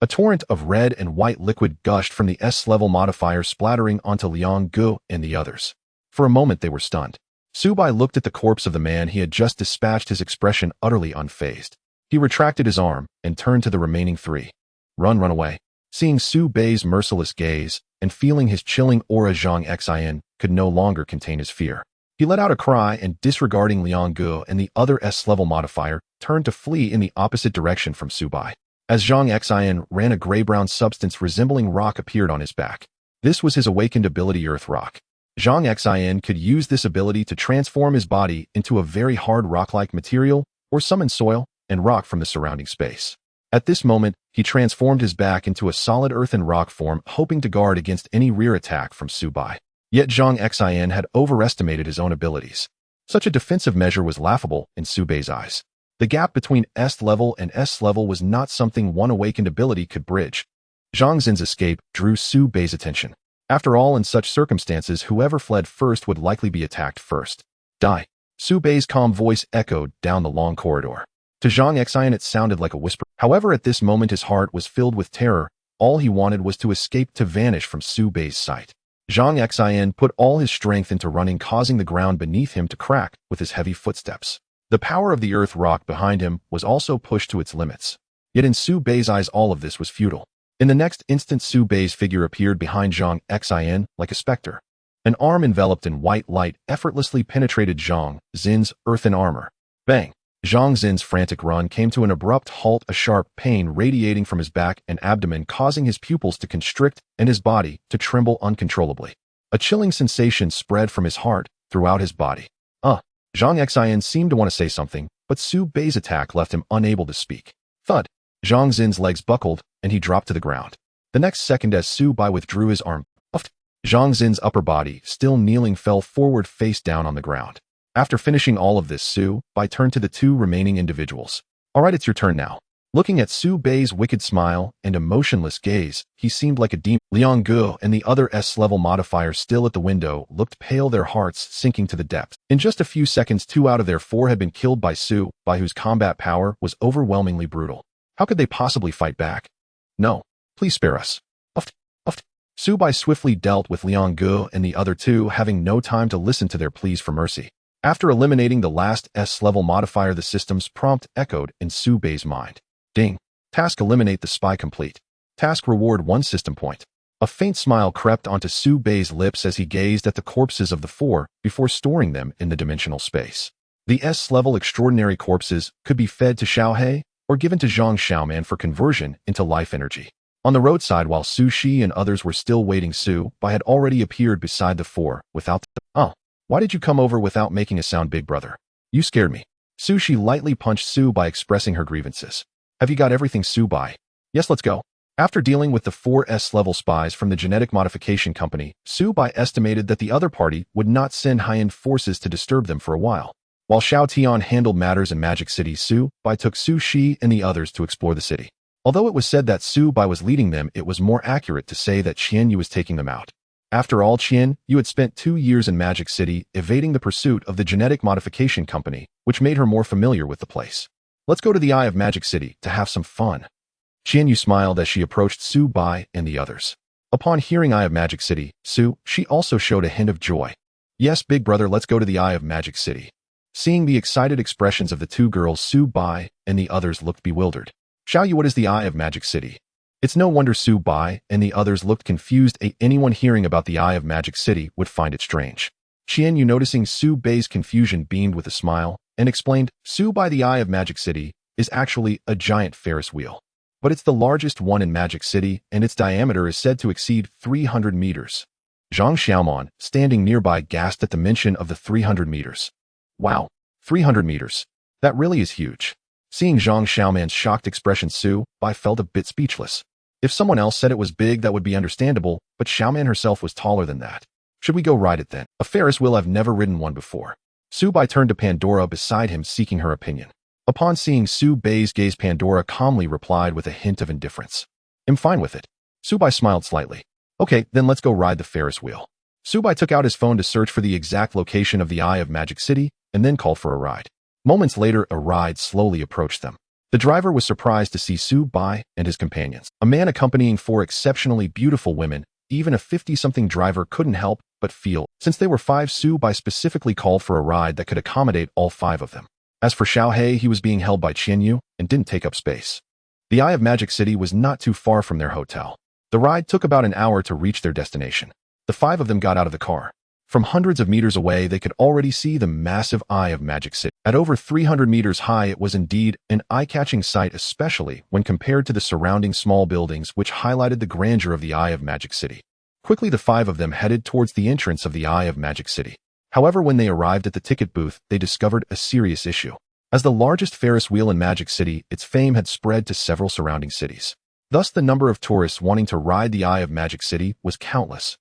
A torrent of red and white liquid gushed from the S-level modifier, splattering onto Liang Gu and the others. For a moment they were stunned. Su Bai looked at the corpse of the man he had just dispatched, his expression utterly unfazed. He retracted his arm and turned to the remaining 3. Run away. Seeing Su Bai's merciless gaze and feeling his chilling aura, Zhang Xin could no longer contain his fear. He let out a cry and, disregarding Liang Gu and the other S-level modifier, turned to flee in the opposite direction from Su Bai. As Zhang Xin ran, a gray-brown substance resembling rock appeared on his back. This was his awakened ability, Earth Rock. Zhang Xin could use this ability to transform his body into a very hard rock-like material or summon soil and rock from the surrounding space. At this moment, he transformed his back into a solid earth and rock form, hoping to guard against any rear attack from Su Bai. Yet Zhang Xin had overestimated his own abilities. Such a defensive measure was laughable in Su Bai's eyes. The gap between S level and S level was not something one awakened ability could bridge. Zhang Xin's escape drew Su Bei's attention. After all, in such circumstances, whoever fled first would likely be attacked first. Die. Su Bei's calm voice echoed down the long corridor. To Zhang Xian it sounded like a whisper. However, at this moment his heart was filled with terror. All he wanted was to escape, to vanish from Su Bei's sight. Zhang Xian put all his strength into running, causing the ground beneath him to crack with his heavy footsteps. The power of the earth rock behind him was also pushed to its limits. Yet in Su Bei's eyes all of this was futile. In the next instant Su Bei's figure appeared behind Zhang Xian like a specter. An arm enveloped in white light effortlessly penetrated Zhang Xin's earthen armor. Bang! Zhang Xin's frantic run came to an abrupt halt, a sharp pain radiating from his back and abdomen, causing his pupils to constrict and his body to tremble uncontrollably. A chilling sensation spread from his heart throughout his body. Zhang Xian seemed to want to say something, but Su Bei's attack left him unable to speak. Thud! Zhang Xin's legs buckled, and he dropped to the ground. The next second, as Su Bei withdrew his arm, Zhang Xin's upper body, still kneeling, fell forward face down on the ground. After finishing all of this, Su Bei turned to the two remaining individuals. All right, it's your turn now. Looking at Su Bei's wicked smile and emotionless gaze, he seemed like a demon. Liang Gu and the other S-level modifiers still at the window looked pale, their hearts sinking to the depths. In just a few seconds, 2 out of their 4 had been killed by Su Bei, whose combat power was overwhelmingly brutal. How could they possibly fight back? No, please spare us. Su Bei swiftly dealt with Liang Gu and the other 2, having no time to listen to their pleas for mercy. After eliminating the last S-level modifier, the system's prompt echoed in Su Bei's mind. Ding. Task: eliminate the spy complete. Task: reward 1 system point. A faint smile crept onto Su Bei's lips as he gazed at the corpses of the 4 before storing them in the dimensional space. The S-level extraordinary corpses could be fed to Xiaohe or given to Zhang Xiaoman for conversion into life energy. On the roadside, while Su Shi and others were still waiting, Su Bei had already appeared beside the 4 without why did you come over without making a sound, big brother? You scared me. Su Shi lightly punched Su Bei, expressing her grievances. Have you got everything, Su Bei? Yes, let's go. After dealing with the 4 S-level spies from the genetic modification company, Su Bei estimated that the other party would not send high-end forces to disturb them for a while. While Xiao Tian handled matters in Magic City, Su Bei took Su Shi and the others to explore the city. Although it was said that Su Bei was leading them, it was more accurate to say that Qian Yu was taking them out. After all, Qian Yu had spent 2 years in Magic City evading the pursuit of the genetic modification company, which made her more familiar with the place. Let's go to the Eye of Magic City to have some fun. Qian Yu smiled as she approached Su Bei and the others. Upon hearing Eye of Magic City, she also showed a hint of joy. Yes, big brother, let's go to the Eye of Magic City. Seeing the excited expressions of the 2 girls, Su Bei and the others looked bewildered. Xiao Yu, what is the Eye of Magic City? It's no wonder Su Bei and the others looked confused. Anyone hearing about the Eye of Magic City would find it strange. Qian Yu, noticing Su Bei's confusion, beamed with a smile and explained, Su Bei, the Eye of Magic City is actually a giant Ferris wheel. But it's the largest one in Magic City, and its diameter is said to exceed 300 meters. Zhang Xiaoman, standing nearby, gasped at the mention of the 300 meters. Wow, 300 meters. That really is huge. Seeing Zhang Xiaoman's shocked expression, Su Bei felt a bit speechless. If someone else said it was big, that would be understandable, but Xiaoman herself was taller than that. Should we go ride it then? A Ferris wheel? I've never ridden one before. Su Bei turned to Pandora beside him, seeking her opinion. Upon seeing Su Bei's gaze, Pandora calmly replied with a hint of indifference. I'm fine with it. Su Bei smiled slightly. Okay, then let's go ride the Ferris wheel. Su Bei took out his phone to search for the exact location of the Eye of Magic City and then called for a ride. Moments later, a ride slowly approached them. The driver was surprised to see Su Bei and his companions. A man accompanying 4 exceptionally beautiful women. Even a 50-something driver couldn't help but feel. Since they were 5, Su Bei specifically called for a ride that could accommodate all 5 of them. As for Xiaohe, he was being held by Qian Yu and didn't take up space. The Eye of Magic City was not too far from their hotel. The ride took about an hour to reach their destination. The 5 of them got out of the car. From hundreds of meters away, they could already see the massive Eye of Magic City. At over 300 meters high, it was indeed an eye-catching sight, especially when compared to the surrounding small buildings, which highlighted the grandeur of the Eye of Magic City. Quickly, the 5 of them headed towards the entrance of the Eye of Magic City. However, when they arrived at the ticket booth, they discovered a serious issue. As the largest Ferris wheel in Magic City, its fame had spread to several surrounding cities. Thus, the number of tourists wanting to ride the Eye of Magic City was countless.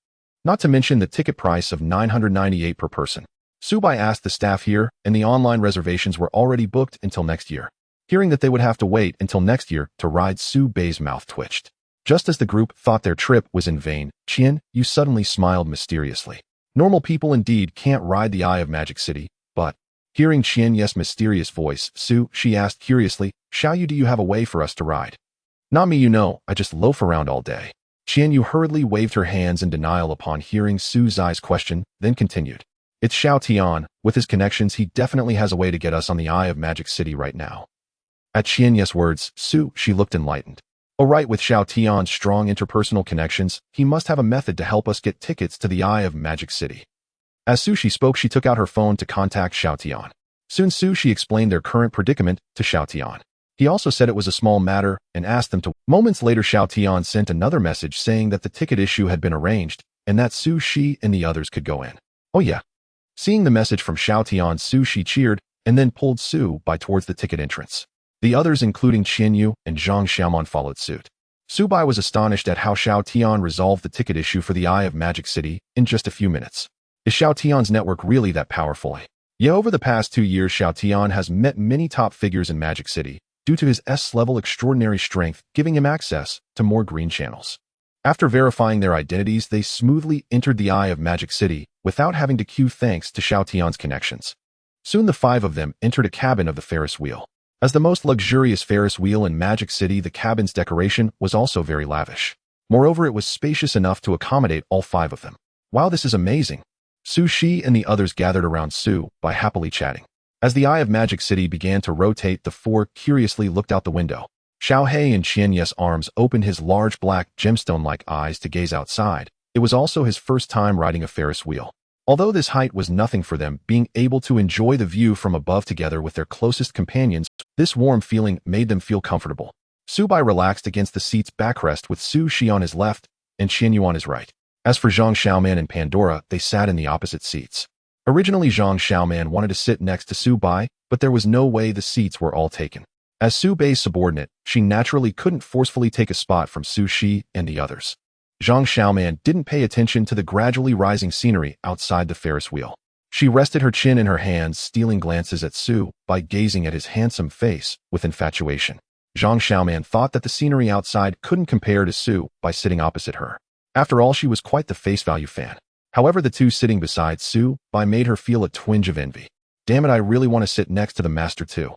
Not to mention the ticket price of $998 per person. Subai asked the staff here, and the online reservations were already booked until next year. Hearing that they would have to wait until next year to ride, Su Bei's mouth twitched. Just as the group thought their trip was in vain, Qian Yu suddenly smiled mysteriously. Normal people indeed can't ride the Eye of Magic City, but... Hearing Qian Yu's mysterious voice, she asked curiously, Xiao Yu, do you have a way for us to ride? Not me, I just loaf around all day. Qian Yu hurriedly waved her hands in denial upon hearing Su Zai's question, then continued. It's Xiao Tian. With his connections, he definitely has a way to get us on the Eye of Magic City right now. At Qian Yu's words, she looked enlightened. Oh right, with Xiao Tian's strong interpersonal connections, he must have a method to help us get tickets to the Eye of Magic City. As She spoke, she took out her phone to contact Xiao Tian. Soon She explained their current predicament to Xiao Tian. He also said it was a small matter and asked them to. Moments later, Xiao Tian sent another message saying that the ticket issue had been arranged and that She and the others could go in. Oh yeah. Seeing the message from Xiao Tian, She cheered and then pulled Su Bai towards the ticket entrance. The others, including Qian Yu and Zhang Xiaomon, followed suit. Su Bai was astonished at how Xiao Tian resolved the ticket issue for the Eye of Magic City in just a few minutes. Is Xiao Tian's network really that powerful? Yeah, over the past 2 years, Xiao Tian has met many top figures in Magic City due to his S-level extraordinary strength, giving him access to more green channels. After verifying their identities, they smoothly entered the Eye of Magic City without having to queue thanks to Xiao Tian's connections. Soon the 5 of them entered a cabin of the Ferris wheel. As the most luxurious Ferris wheel in Magic City, the cabin's decoration was also very lavish. Moreover, it was spacious enough to accommodate all 5 of them. Wow, this is amazing. She and the others gathered around Su Bai happily chatting. As the Eye of Magic City began to rotate, the 4 curiously looked out the window. Xiao He in Qian Yu's arms opened his large black gemstone-like eyes to gaze outside. It was also his first time riding a Ferris wheel. Although this height was nothing for them, being able to enjoy the view from above together with their closest companions, this warm feeling made them feel comfortable. Su Bai relaxed against the seat's backrest with Shi on his left and Qian Yu on his right. As for Zhang Xiaoman and Pandora, they sat in the opposite seats. Originally, Zhang Xiaoman wanted to sit next to Su Bai, but there was no way the seats were all taken. As Su Bai's subordinate, she naturally couldn't forcefully take a spot from Shi and the others. Zhang Xiaoman didn't pay attention to the gradually rising scenery outside the Ferris wheel. She rested her chin in her hands, stealing glances at Su Bai, gazing at his handsome face with infatuation. Zhang Xiaoman thought that the scenery outside couldn't compare to Su Bai sitting opposite her. After all, she was quite the face value fan. However, the 2 sitting beside Su Bai made her feel a twinge of envy. Damn it, I really want to sit next to the master too.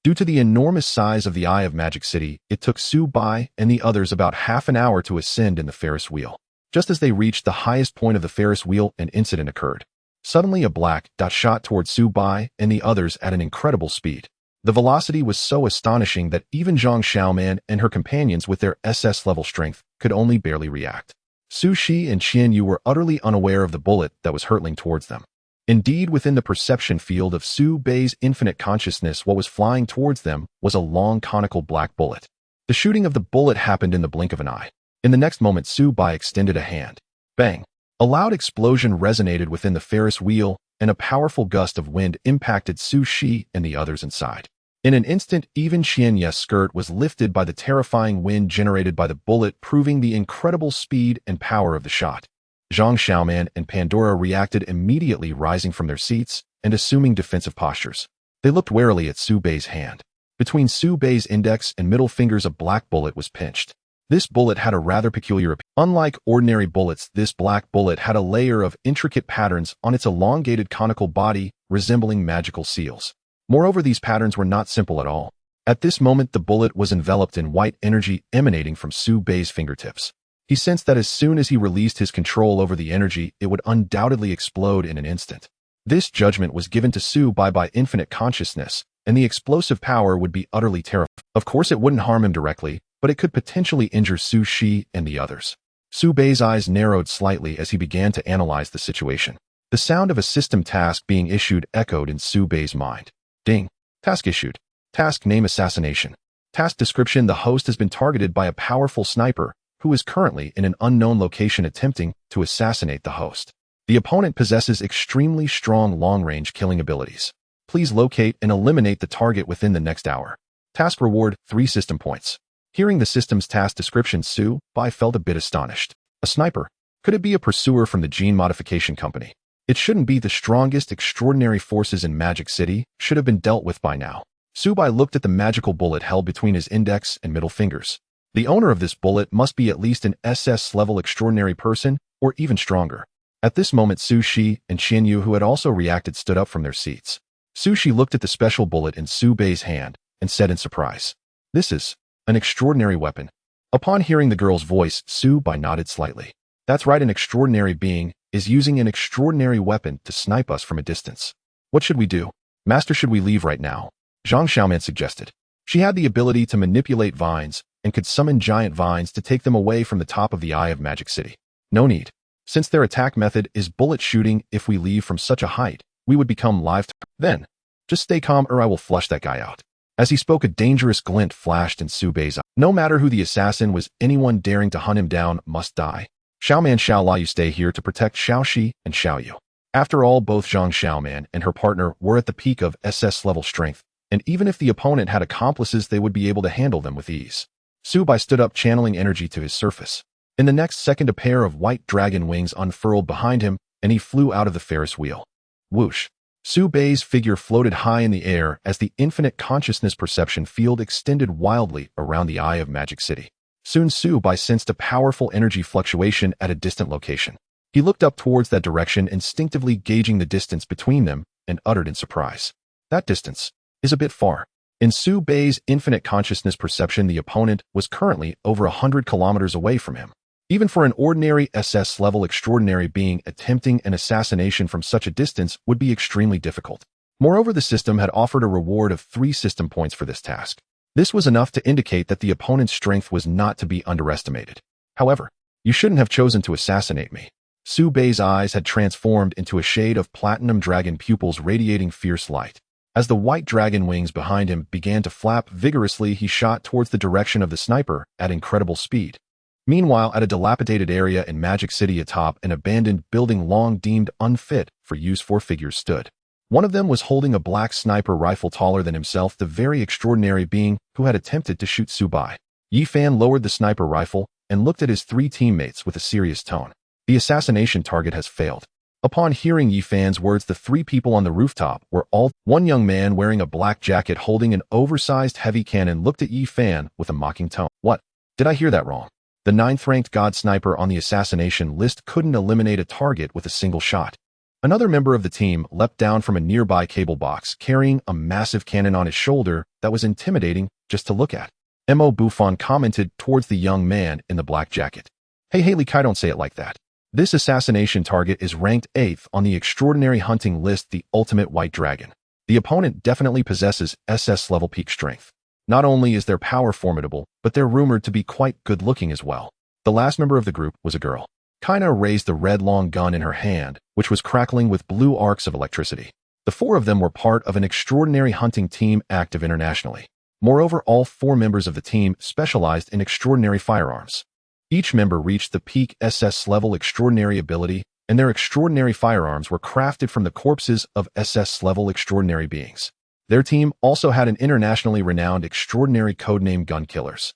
Due to the enormous size of the Eye of Magic City, it took Su Bai and the others about half an hour to ascend in the Ferris wheel. Just as they reached the highest point of the Ferris wheel, an incident occurred. Suddenly, a black dot shot towards Su Bai and the others at an incredible speed. The velocity was so astonishing that even Zhang Xiaoman and her companions with their SS-level strength could only barely react. Shi and Qian Yu were utterly unaware of the bullet that was hurtling towards them. Indeed, within the perception field of Su Bai's infinite consciousness, what was flying towards them was a long conical black bullet. The shooting of the bullet happened in the blink of an eye. In the next moment, Su Bai extended a hand. Bang! A loud explosion resonated within the Ferris wheel, and a powerful gust of wind impacted Shi and the others inside. In an instant, even Qian Yu's skirt was lifted by the terrifying wind generated by the bullet, proving the incredible speed and power of the shot. Zhang Xiaoman and Pandora reacted immediately, rising from their seats and assuming defensive postures. They looked warily at Su Bai's hand. Between Su Bai's index and middle fingers, a black bullet was pinched. This bullet had a rather peculiar appearance. Unlike ordinary bullets, this black bullet had a layer of intricate patterns on its elongated conical body, resembling magical seals. Moreover, these patterns were not simple at all. At this moment, the bullet was enveloped in white energy emanating from Su Bai's fingertips. He sensed that as soon as he released his control over the energy, it would undoubtedly explode in an instant. This judgment was given to Su Bai by infinite consciousness, and the explosive power would be utterly terrifying. Of course, it wouldn't harm him directly, but it could potentially injure Shi and the others. Su Bai's eyes narrowed slightly as he began to analyze the situation. The sound of a system task being issued echoed in Su Bai's mind. Ding. Task issued. Task name: assassination. Task description: the host has been targeted by a powerful sniper who is currently in an unknown location attempting to assassinate the host. The opponent possesses extremely strong long-range killing abilities. Please locate and eliminate the target within the next hour. Task reward: 3 system points. Hearing the system's task description, Su Bai felt a bit astonished. A sniper? Could it be a pursuer from the gene modification company? It shouldn't be. The strongest extraordinary forces in Magic City should have been dealt with by now. Subai looked at the magical bullet held between his index and middle fingers. The owner of this bullet must be at least an SS-level extraordinary person, or even stronger. At this moment, Su Shi and Qian Yu, who had also reacted, stood up from their seats. Su Shi looked at the special bullet in Su Bei's hand and said in surprise, "This is an extraordinary weapon." Upon hearing the girl's voice, Su Bei nodded slightly. "That's right, an extraordinary being is using an extraordinary weapon to snipe us from a distance. What should we do? Master, should we leave right now?" Zhang Xiaoman suggested. She had the ability to manipulate vines and could summon giant vines to take them away from the top of the Eye of Magic City. No need. Since their attack method is bullet shooting, if we leave from such a height, we would become live. Then, just stay calm or I will flush that guy out. As he spoke, a dangerous glint flashed in Su Bei's eye. No matter who the assassin was, anyone daring to hunt him down must die. Xiaoman, Xiao you stay here to protect Xiaoxi and Xiaoyu. After all, both Zhang Xiaoman and her partner were at the peak of SS level strength, and even if the opponent had accomplices, they would be able to handle them with ease. Su Bei stood up, channeling energy to his surface. In the next second, a pair of white dragon wings unfurled behind him, and he flew out of the Ferris wheel. Whoosh! Su Bei's figure floated high in the air as the infinite consciousness perception field extended wildly around the Eye of Magic City. Soon Su Bei sensed a powerful energy fluctuation at a distant location. He looked up towards that direction, instinctively gauging the distance between them, and uttered in surprise, "That distance is a bit far." In Su Bei's infinite consciousness perception, the opponent was currently over 100 kilometers away from him. Even for an ordinary SS-level extraordinary being, attempting an assassination from such a distance would be extremely difficult. Moreover, the system had offered a reward of 3 system points for this task. This was enough to indicate that the opponent's strength was not to be underestimated. However, "You shouldn't have chosen to assassinate me." Su Bei's eyes had transformed into a shade of platinum dragon pupils radiating fierce light. As the white dragon wings behind him began to flap vigorously, he shot towards the direction of the sniper at incredible speed. Meanwhile, at a dilapidated area in Magic City atop an abandoned building long deemed unfit for use, 4 figures stood. One of them was holding a black sniper rifle taller than himself, the very extraordinary being who had attempted to shoot Su Bei. Yi Fan lowered the sniper rifle and looked at his 3 teammates with a serious tone. "The assassination target has failed." Upon hearing Yi Fan's words, the 3 people on the rooftop were all. One young man wearing a black jacket holding an oversized heavy cannon looked at Yi Fan with a mocking tone. "What? Did I hear that wrong? The 9th-ranked god sniper on the assassination list couldn't eliminate a target with a single shot." Another member of the team leapt down from a nearby cable box, carrying a massive cannon on his shoulder that was intimidating just to look at. Mo Buffon commented towards the young man in the black jacket. "Hey Haley Kai, don't say it like that. This assassination target is ranked 8th on the extraordinary hunting list, the ultimate white dragon. The opponent definitely possesses SS-level peak strength. Not only is their power formidable, but they're rumored to be quite good-looking as well." The last member of the group was a girl. Kaina raised the red long gun in her hand, which was crackling with blue arcs of electricity. The 4 of them were part of an extraordinary hunting team active internationally. Moreover, all 4 members of the team specialized in extraordinary firearms. Each member reached the peak SS-level extraordinary ability, and their extraordinary firearms were crafted from the corpses of SS-level extraordinary beings. Their team also had an internationally renowned extraordinary codename Gun Killers.